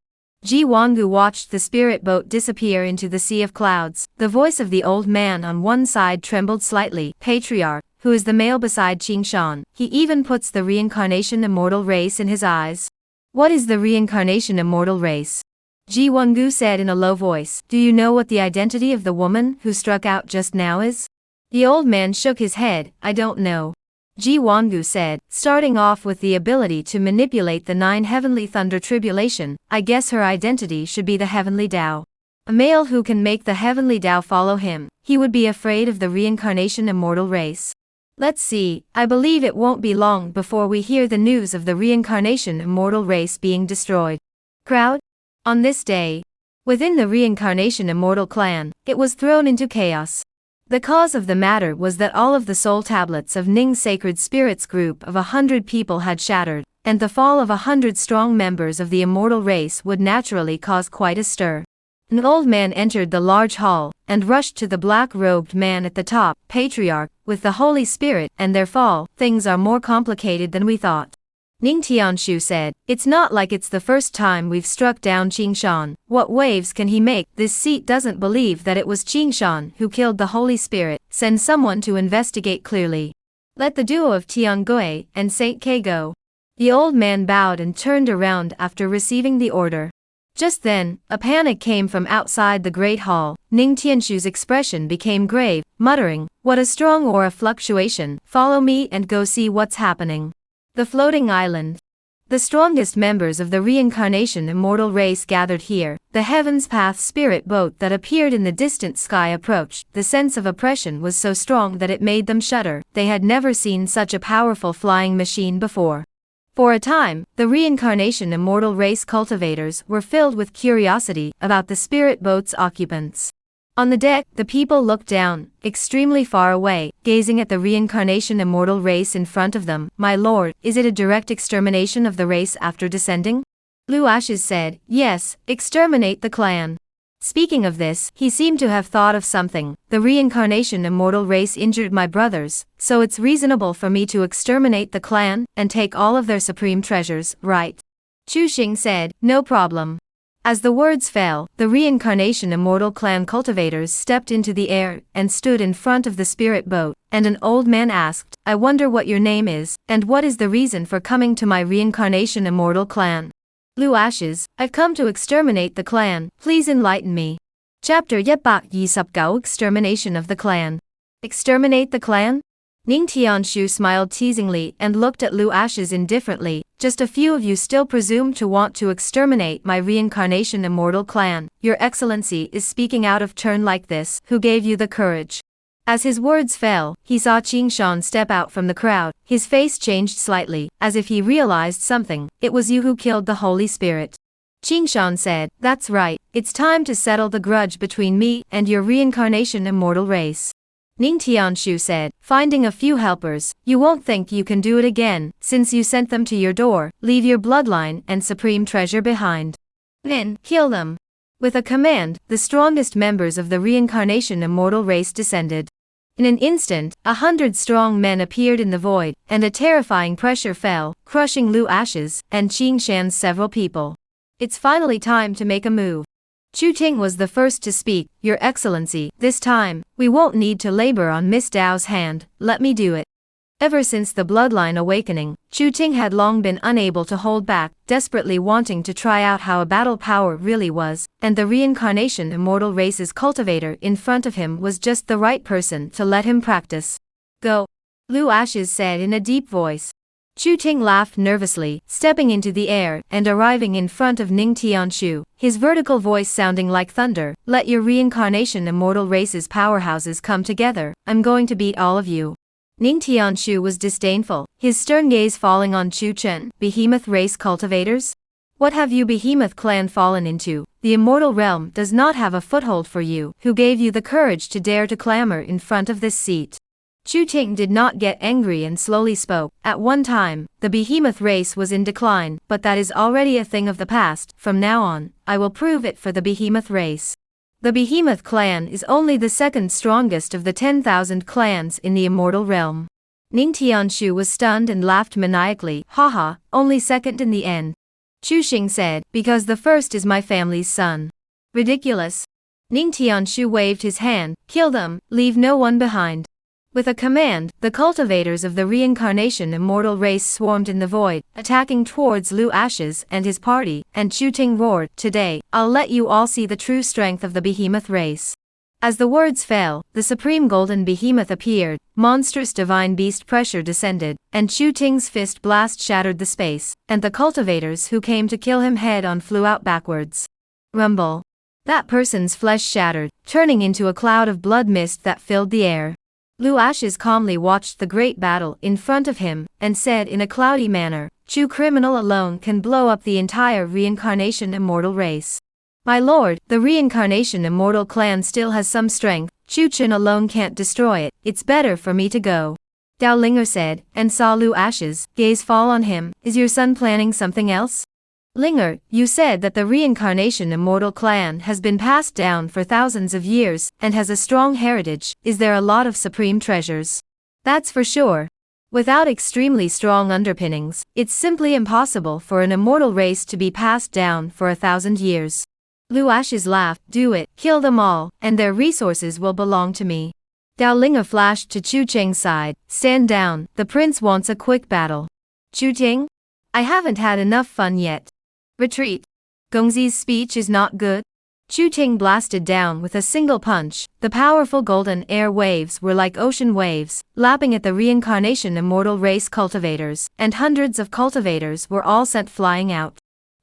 Ji Wangu watched the spirit boat disappear into the sea of clouds. The voice of the old man on one side trembled slightly. "Patriarch, who is the male beside Qing Shan? He even puts the reincarnation immortal race in his eyes." "What is the reincarnation immortal race?" Ji Wangu said in a low voice. "Do you know what the identity of the woman who struck out just now is?" The old man shook his head. "I don't know." Ji Wangu said, "Starting off with the ability to manipulate the 9 heavenly thunder tribulation, I guess her identity should be the heavenly Tao. A male who can make the heavenly Tao follow him, he would be afraid of the reincarnation immortal race. Let's see, I believe it won't be long before we hear the news of the reincarnation immortal race being destroyed." Crowd? On this day, within the reincarnation immortal clan, it was thrown into chaos. The cause of the matter was that all of the soul tablets of Ning's sacred spirits group of 100 people had shattered, and the fall of 100 strong members of the immortal race would naturally cause quite a stir. An old man entered the large hall, and rushed to the black-robed man at the top. "Patriarch, with the Holy Spirit and their fall, things are more complicated than we thought." Ning Tianshu said, "It's not like it's the first time we've struck down Qing Shan. What waves can he make? This seat doesn't believe that it was Qing Shan who killed the Holy Spirit. Send someone to investigate clearly. Let the duo of Tiangui and Saint K go." The old man bowed and turned around after receiving the order. Just then, a panic came from outside the great hall. Ning Tianshu's expression became grave, muttering, "What a strong aura fluctuation. Follow me and go see what's happening." The floating island. The strongest members of the reincarnation immortal race gathered here. The Heaven's Path spirit boat that appeared in the distant sky approached. The sense of oppression was so strong that it made them shudder. They had never seen such a powerful flying machine before. For a time, the reincarnation immortal race cultivators were filled with curiosity about the spirit boat's occupants. On the deck, the people looked down, extremely far away, gazing at the reincarnation immortal race in front of them. "My lord, is it a direct extermination of the race after descending?" Lu Ashes said, yes, exterminate the clan. Speaking of this, he seemed to have thought of something. The reincarnation immortal race injured my brothers, so it's reasonable for me to exterminate the clan and take all of their supreme treasures, right? Chu Xing said, no problem. As the words fell, the reincarnation immortal clan cultivators stepped into the air and stood in front of the spirit boat, and an old man asked, I wonder what your name is, and what is the reason for coming to my reincarnation immortal clan? Lu Ashes, I've come to exterminate the clan, please enlighten me. Chapter 129 Extermination of the Clan. Exterminate the clan? Ning Tianshu smiled teasingly and looked at Lu Ashes indifferently. Just a few of you still presume to want to exterminate my reincarnation immortal clan. Your Excellency is speaking out of turn like this. Who gave you the courage? As his words fell, he saw Qing Shan step out from the crowd. His face changed slightly, as if he realized something. It was you who killed the Holy Spirit. Qing Shan said, that's right, it's time to settle the grudge between me and your reincarnation immortal race. Ning Tianshu said, finding a few helpers, you won't think you can do it again, since you sent them to your door. Leave your bloodline and supreme treasure behind. Then, kill them. With a command, the strongest members of the reincarnation immortal race descended. In an instant, 100 strong men appeared in the void, and a terrifying pressure fell, crushing Lu Ashes and Qing Shan's several people. It's finally time to make a move. Chu Ting was the first to speak. Your Excellency, this time, we won't need to labor on Miss Dao's hand, let me do it. Ever since the bloodline awakening, Chu Ting had long been unable to hold back, desperately wanting to try out how a battle power really was, and the reincarnation immortal race's cultivator in front of him was just the right person to let him practice. Go. Lu Ashes said in a deep voice. Chu Ting laughed nervously, stepping into the air and arriving in front of Ning Tianshu, his vertical voice sounding like thunder. Let your reincarnation immortal race's powerhouses come together, I'm going to beat all of you. Ning Tianshu was disdainful, his stern gaze falling on Chu Chen. Behemoth race cultivators? What have you Behemoth clan fallen into? The immortal realm does not have a foothold for you. Who gave you the courage to dare to clamor in front of this seat? Chu Ting did not get angry and slowly spoke. At one time, the Behemoth race was in decline, but that is already a thing of the past. From now on, I will prove it for the Behemoth race. The Behemoth clan is only the second strongest of the 10,000 clans in the immortal realm. Ning Tianshu was stunned and laughed maniacally. Haha, only second in the end. Chu Xing said, because the first is my family's son. Ridiculous. Ning Tianshu waved his hand. Kill them, leave no one behind. With a command, the cultivators of the reincarnation immortal race swarmed in the void, attacking towards Lu Ashes and his party, and Chu Ting roared, today, I'll let you all see the true strength of the Behemoth race. As the words fell, the supreme golden behemoth appeared, monstrous divine beast pressure descended, and Chu Ting's fist blast shattered the space, and the cultivators who came to kill him head-on flew out backwards. Rumble. That person's flesh shattered, turning into a cloud of blood mist that filled the air. Lu Ashes calmly watched the great battle in front of him, and said in a cloudy manner, Chu criminal alone can blow up the entire reincarnation immortal race. My lord, the reincarnation immortal clan still has some strength, Chu Chen alone can't destroy it, it's better for me to go. Dao Linger said, and saw Lu Ashes' gaze fall on him, is your son planning something else? Linger, you said that the reincarnation immortal clan has been passed down for thousands of years, and has a strong heritage. Is there a lot of supreme treasures? That's for sure. Without extremely strong underpinnings, it's simply impossible for an immortal race to be passed down for 1,000 years. Lu Ashes laughed, do it, kill them all, and their resources will belong to me. Dao Linger flashed to Chu Cheng's side, stand down, the prince wants a quick battle. Chu Ting? I haven't had enough fun yet. Retreat. Gongzi's speech is not good. Chu Ting blasted down with a single punch. The powerful golden air waves were like ocean waves, lapping at the reincarnation immortal race cultivators, and hundreds of cultivators were all sent flying out.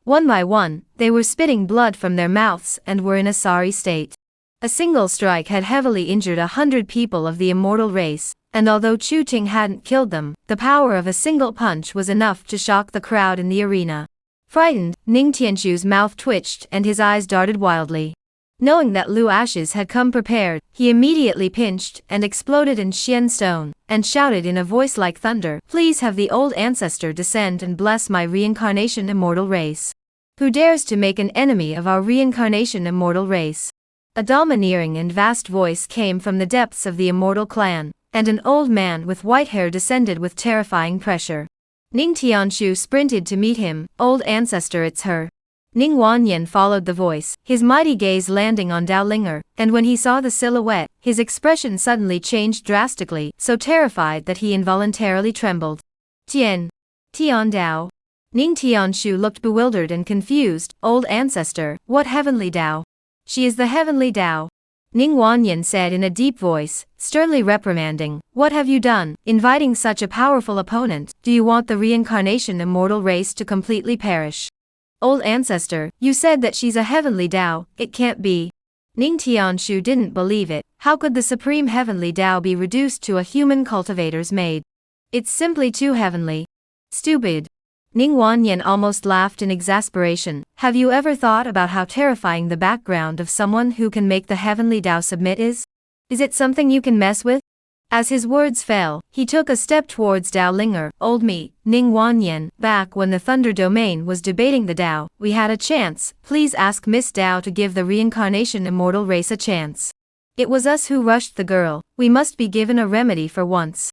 One by one, they were spitting blood from their mouths and were in a sorry state. A single strike had heavily injured 100 people of the immortal race, and although Chu Ting hadn't killed them, the power of a single punch was enough to shock the crowd in the arena. Frightened, Ning Tianshu's mouth twitched and his eyes darted wildly. Knowing that Lu Ashes had come prepared, he immediately pinched and exploded in Xian stone, and shouted in a voice like thunder, please have the old ancestor descend and bless my reincarnation immortal race. Who dares to make an enemy of our reincarnation immortal race? A domineering and vast voice came from the depths of the immortal clan, and an old man with white hair descended with terrifying pressure. Ning Tianshu sprinted to meet him. Old ancestor, it's her. Ning Wanyan followed the voice, his mighty gaze landing on Dao Linger, and when he saw the silhouette, his expression suddenly changed drastically, so terrified that he involuntarily trembled. Tian Dao. Ning Tianshu looked bewildered and confused. Old ancestor, what heavenly Dao? She is the heavenly Dao. Ning Wanyan said in a deep voice, sternly reprimanding, what have you done, inviting such a powerful opponent? Do you want the reincarnation immortal race to completely perish? Old ancestor, you said that she's a heavenly Dao, it can't be. Ning Tianshu didn't believe it. How could the supreme heavenly Dao be reduced to a human cultivator's maid? It's simply too heavenly. Stupid. Ning Wanyan almost laughed in exasperation. Have you ever thought about how terrifying the background of someone who can make the heavenly Dao submit is? Is it something you can mess with? As his words fell, he took a step towards Dao Linger. Old me, Ning Wanyan, back when the Thunder Domain was debating the Dao, we had a chance. Please ask Miss Dao to give the reincarnation immortal race a chance. It was us who rushed the girl. We must be given a remedy for once.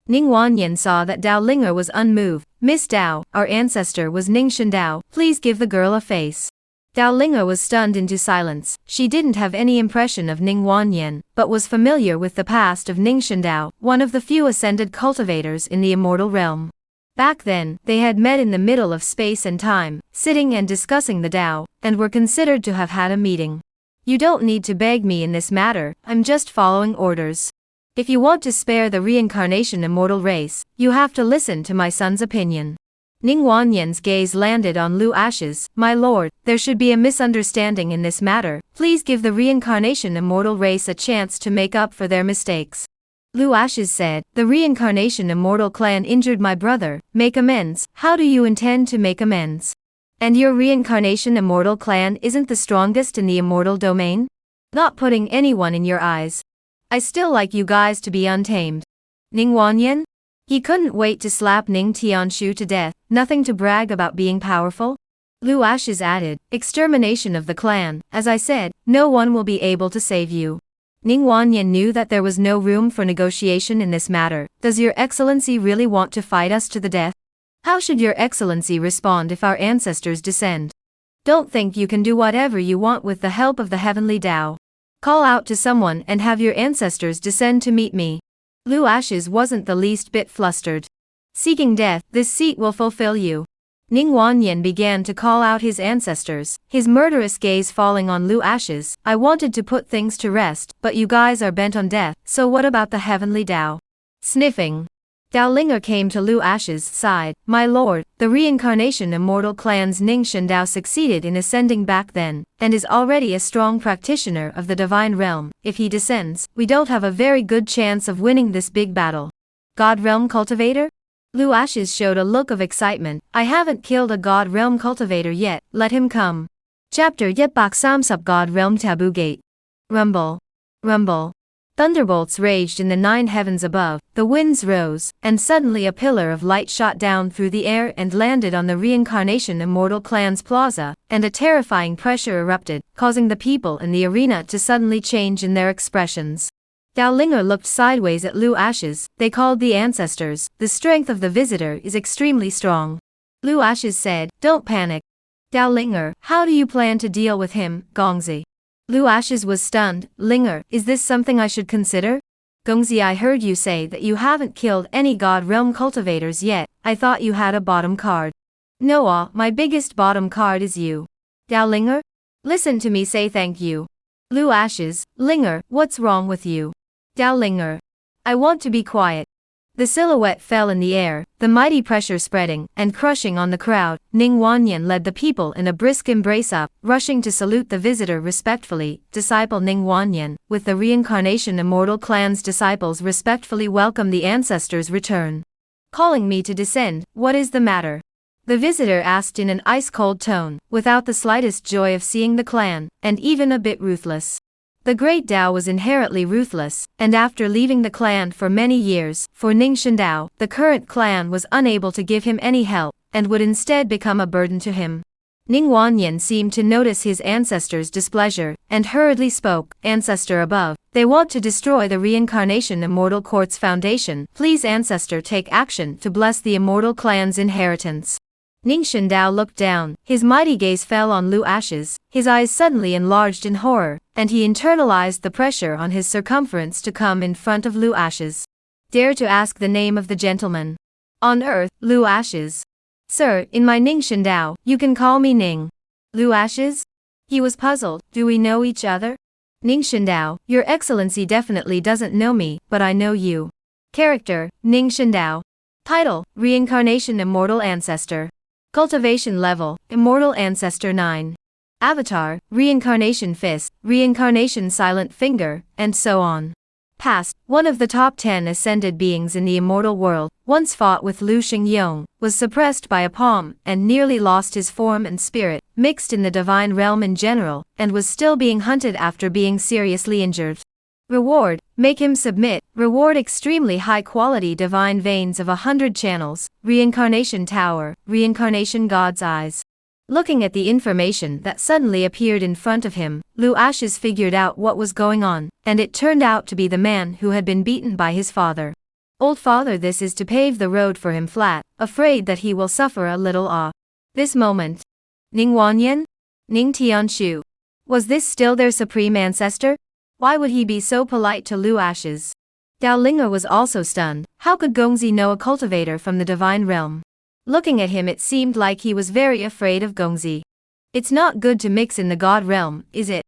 Ning Wanyan saw that Dao Linger was unmoved. Miss Dao, our ancestor was Ning Shandao, please give the girl a face. Dao Linger was stunned into silence. She didn't have any impression of Ning Wanyan, but was familiar with the past of Ning Shandao, one of the few ascended cultivators in the immortal realm. Back then, they had met in the middle of space and time, sitting and discussing the Dao, and were considered to have had a meeting. You don't need to beg me in this matter, I'm just following orders. If you want to spare the reincarnation immortal race, you have to listen to my son's opinion. Ning Wanyan's gaze landed on Lu Ashes. My lord, there should be a misunderstanding in this matter. Please give the reincarnation immortal race a chance to make up for their mistakes. Lu Ashes said, the reincarnation immortal clan injured my brother. Make amends. How do you intend to make amends? And your reincarnation immortal clan isn't the strongest in the immortal domain? Not putting anyone in your eyes. I still like you guys to be untamed. Ning Wanyan? He couldn't wait to slap Ning Tianshu to death. Nothing to brag about being powerful? Lu Ashes added, extermination of the clan. As I said, no one will be able to save you. Ning Wanyan knew that there was no room for negotiation in this matter. Does your excellency really want to fight us to the death? How should your excellency respond if our ancestors descend? Don't think you can do whatever you want with the help of the heavenly Dao. Call out to someone and have your ancestors descend to meet me. Lu Ashes wasn't the least bit flustered. Seeking death, this seat will fulfill you. Ning Wanyan began to call out his ancestors, his murderous gaze falling on Lu Ashes. I wanted to put things to rest, but you guys are bent on death, so what about the heavenly Dao? Sniffing. Dao Linger came to Lu Ashes' side. My lord, the reincarnation immortal clan's Ning Shandao succeeded in ascending back then, and is already a strong practitioner of the divine realm. If he descends, we don't have a very good chance of winning this big battle. God realm cultivator? Lu Ashes showed a look of excitement. I haven't killed a God realm cultivator yet, let him come. Chapter Yet Bak Samsup God realm taboo gate. Rumble. Rumble. Thunderbolts raged in the 9 heavens above, the winds rose, and suddenly a pillar of light shot down through the air and landed on the reincarnation immortal clan's plaza, and a terrifying pressure erupted, causing the people in the arena to suddenly change in their expressions. Dao Linger looked sideways at Lu Ashes. They called the ancestors. The strength of the visitor is extremely strong. Lu Ashes said, don't panic. Dao Linger, how do you plan to deal with him, Gongzi? Lu Ashes was stunned. Linger, is this something I should consider? Gongzi, I heard you say that you haven't killed any God realm cultivators yet. I thought you had a bottom card. No, my biggest bottom card is you. Dao Linger? Listen to me say thank you. Lu Ashes, Linger, what's wrong with you? Dao Linger. I want to be quiet. The silhouette fell in the air, the mighty pressure spreading and crushing on the crowd. Ning Wanyan led the people in a brisk embrace up, rushing to salute the visitor respectfully. Disciple Ning Wanyan, with the reincarnation immortal clan's disciples respectfully welcome the ancestors' return. Calling me to descend, what is the matter? The visitor asked in an ice-cold tone, without the slightest joy of seeing the clan, and even a bit ruthless. The great Dao was inherently ruthless, and after leaving the clan for many years, for Ning Shandao, the current clan was unable to give him any help, and would instead become a burden to him. Ning Wanyan seemed to notice his ancestor's displeasure, and hurriedly spoke, Ancestor above, they want to destroy the reincarnation immortal court's foundation. Please ancestor take action to bless the immortal clan's inheritance. Ning Shindao looked down, his mighty gaze fell on Lu Ashes, his eyes suddenly enlarged in horror, and he internalized the pressure on his circumference to come in front of Lu Ashes. Dare to ask the name of the gentleman on earth, Lu Ashes. Sir, in my Ning Shindao, you can call me Ning. Lu Ashes? He was puzzled, do we know each other? Ning Shindao, your excellency definitely doesn't know me, but I know you. Character, Ning Shindao. Title, Reincarnation Immortal Ancestor. Cultivation level, Immortal Ancestor 9. Avatar, Reincarnation Fist, Reincarnation Silent Finger, and so on. Past, one of the top 10 ascended beings in the immortal world, once fought with Lu Xingyong, was suppressed by a palm, and nearly lost his form and spirit, mixed in the divine realm in general, and was still being hunted after being seriously injured. Reward, make him submit, reward extremely high quality divine veins of 100 channels, reincarnation tower, reincarnation god's eyes. Looking at the information that suddenly appeared in front of him, Lu Ashes figured out what was going on, and it turned out to be the man who had been beaten by his father. Old father, this is to pave the road for him flat, afraid that he will suffer a little awe. This moment. Ning Wanyan? Ning Tianshu. Was this still their supreme ancestor? Why would he be so polite to Lu Ashes? Dao Linga was also stunned. How could Gongzi know a cultivator from the divine realm? Looking at him, it seemed like he was very afraid of Gongzi. It's not good to mix in the god realm, is it?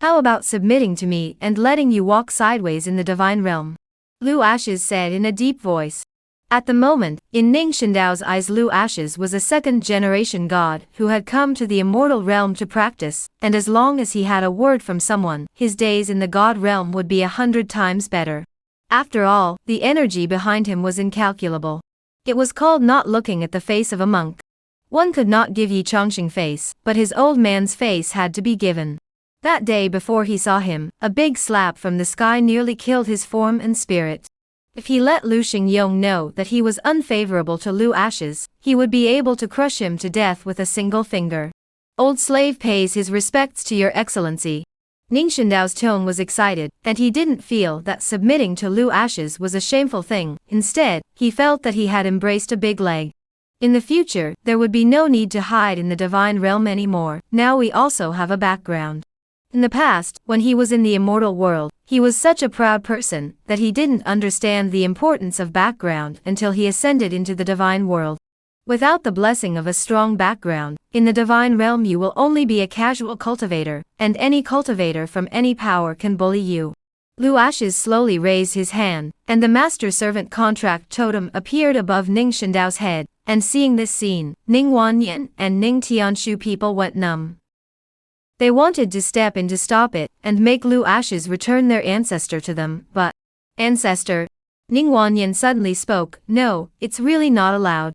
How about submitting to me and letting you walk sideways in the divine realm? Lu Ashes said in a deep voice. At the moment, in Ning Shindao's eyes, Lu Ashes was a second-generation god who had come to the immortal realm to practice, and as long as he had a word from someone, his days in the god realm would be 100 times better. After all, the energy behind him was incalculable. It was called not looking at the face of a monk. One could not give Yi Chongqing face, but his old man's face had to be given. That day before he saw him, a big slap from the sky nearly killed his form and spirit. If he let Lu Xingyong know that he was unfavorable to Lu Ashes, he would be able to crush him to death with a single finger. Old slave pays his respects to your excellency. Ning Shindao's tone was excited, and he didn't feel that submitting to Lu Ashes was a shameful thing. Instead, he felt that he had embraced a big leg. In the future, there would be no need to hide in the divine realm anymore. Now we also have a background. In the past, when he was in the immortal world, he was such a proud person that he didn't understand the importance of background until he ascended into the divine world. Without the blessing of a strong background, in the divine realm you will only be a casual cultivator, and any cultivator from any power can bully you. Lu Ashes slowly raised his hand, and the master-servant contract totem appeared above Ning Shindao's head, and seeing this scene, Ning Wanyan and Ning Tianshu people went numb. They wanted to step in to stop it, and make Lu Ashes return their ancestor to them, but... Ancestor? Ning Wanyan suddenly spoke, no, it's really not allowed.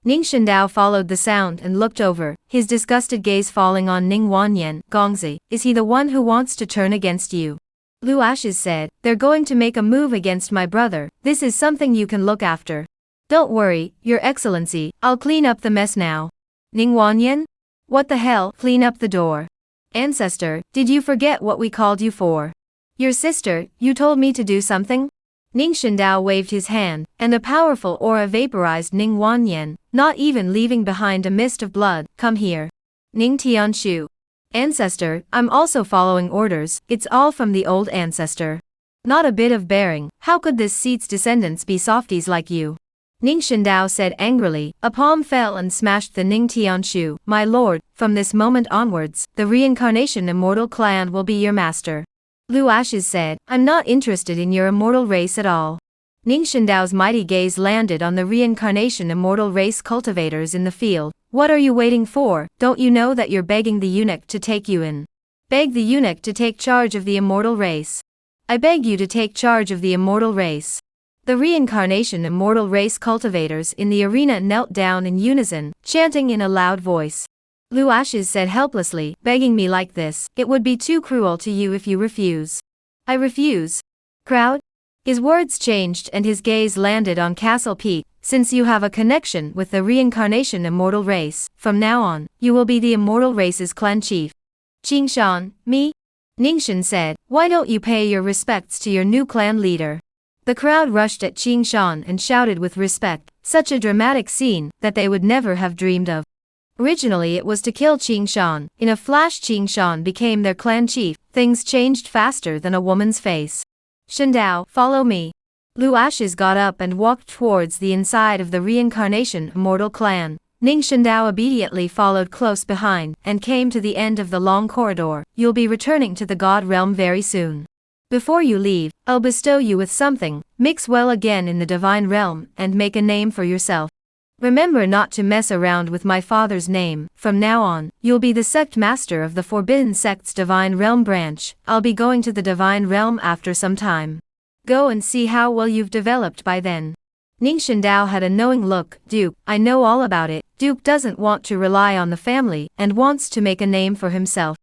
Ning Shindao followed the sound and looked over, his disgusted gaze falling on Ning Wanyan. Gongzi, is he the one who wants to turn against you? Lu Ashes said, they're going to make a move against my brother, this is something you can look after. Don't worry, your excellency, I'll clean up the mess now. Ning Wanyan? What the hell, clean up the door. Ancestor, did you forget what we called you for? Your sister, you told me to do something? Ning Shindao waved his hand, and a powerful aura vaporized Ning Wanyan, not even leaving behind a mist of blood. Come here. Ning Tianshu. Ancestor, I'm also following orders, it's all from the old ancestor. Not a bit of bearing, how could this seat's descendants be softies like you? Ning Shindao said angrily, a palm fell and smashed the Ning Tianshu. My lord, from this moment onwards, the reincarnation immortal clan will be your master. Lu Ashes said, I'm not interested in your immortal race at all. Ning Shindao's mighty gaze landed on the reincarnation immortal race cultivators in the field. What are you waiting for? Don't you know that you're begging the eunuch to take you in? Beg the eunuch to take charge of the immortal race. I beg you to take charge of the immortal race. The reincarnation immortal race cultivators in the arena knelt down in unison, chanting in a loud voice. Lu Ashes said helplessly, begging me like this, it would be too cruel to you if you refuse. I refuse. Crowd? His words changed and his gaze landed on Castle Peak. Since you have a connection with the reincarnation immortal race, from now on, you will be the immortal race's clan chief. Qingshan, me? Ningxin said, why don't you pay your respects to your new clan leader? The crowd rushed at Qingshan and shouted with respect, such a dramatic scene that they would never have dreamed of. Originally it was to kill Qingshan. In a flash Qingshan became their clan chief. Things changed faster than a woman's face. Shandao, follow me. Lu Ashes got up and walked towards the inside of the reincarnation immortal clan. Ning Shandao obediently followed close behind and came to the end of the long corridor. You'll be returning to the God realm very soon. Before you leave, I'll bestow you with something. Mix well again in the divine realm and make a name for yourself. Remember not to mess around with my father's name. From now on, you'll be the sect master of the Forbidden Sect's divine realm branch. I'll be going to the divine realm after some time. Go and see how well you've developed by then. Ning Shandao had a knowing look. Duke, I know all about it. Duke doesn't want to rely on the family and wants to make a name for himself.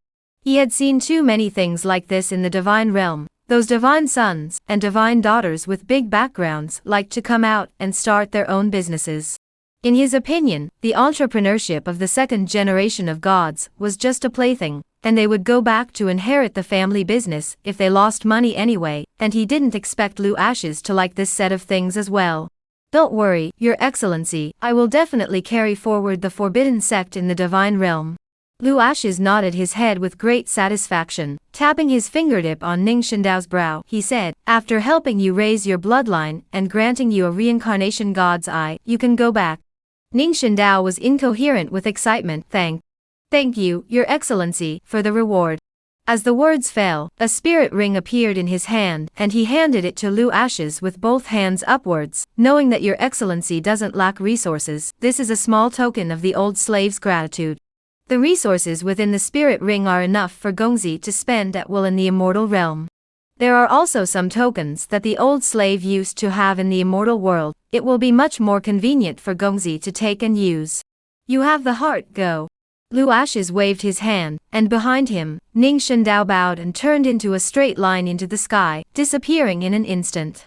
He had seen too many things like this in the divine realm. Those divine sons and divine daughters with big backgrounds like to come out and start their own businesses. In his opinion, the entrepreneurship of the second generation of gods was just a plaything, and they would go back to inherit the family business if they lost money anyway, and he didn't expect Lu Ashes to like this set of things as well. Don't worry, Your Excellency, I will definitely carry forward the forbidden sect in the divine realm. Lu Ashes nodded his head with great satisfaction, tapping his fingertip on Ning Shandao's brow. He said, after helping you raise your bloodline and granting you a reincarnation god's eye, you can go back. Ning Shandao was incoherent with excitement. Thank you, Your Excellency, for the reward. As the words fell, a spirit ring appeared in his hand, and he handed it to Lu Ashes with both hands upwards. Knowing that Your Excellency doesn't lack resources, this is a small token of the old slave's gratitude. The resources within the spirit ring are enough for Gongzi to spend at will in the immortal realm. There are also some tokens that the old slave used to have in the immortal world. It will be much more convenient for Gongzi to take and use. You have the heart, go. Lu Ashes waved his hand, and behind him, Ning Shandao bowed and turned into a straight line into the sky, disappearing in an instant.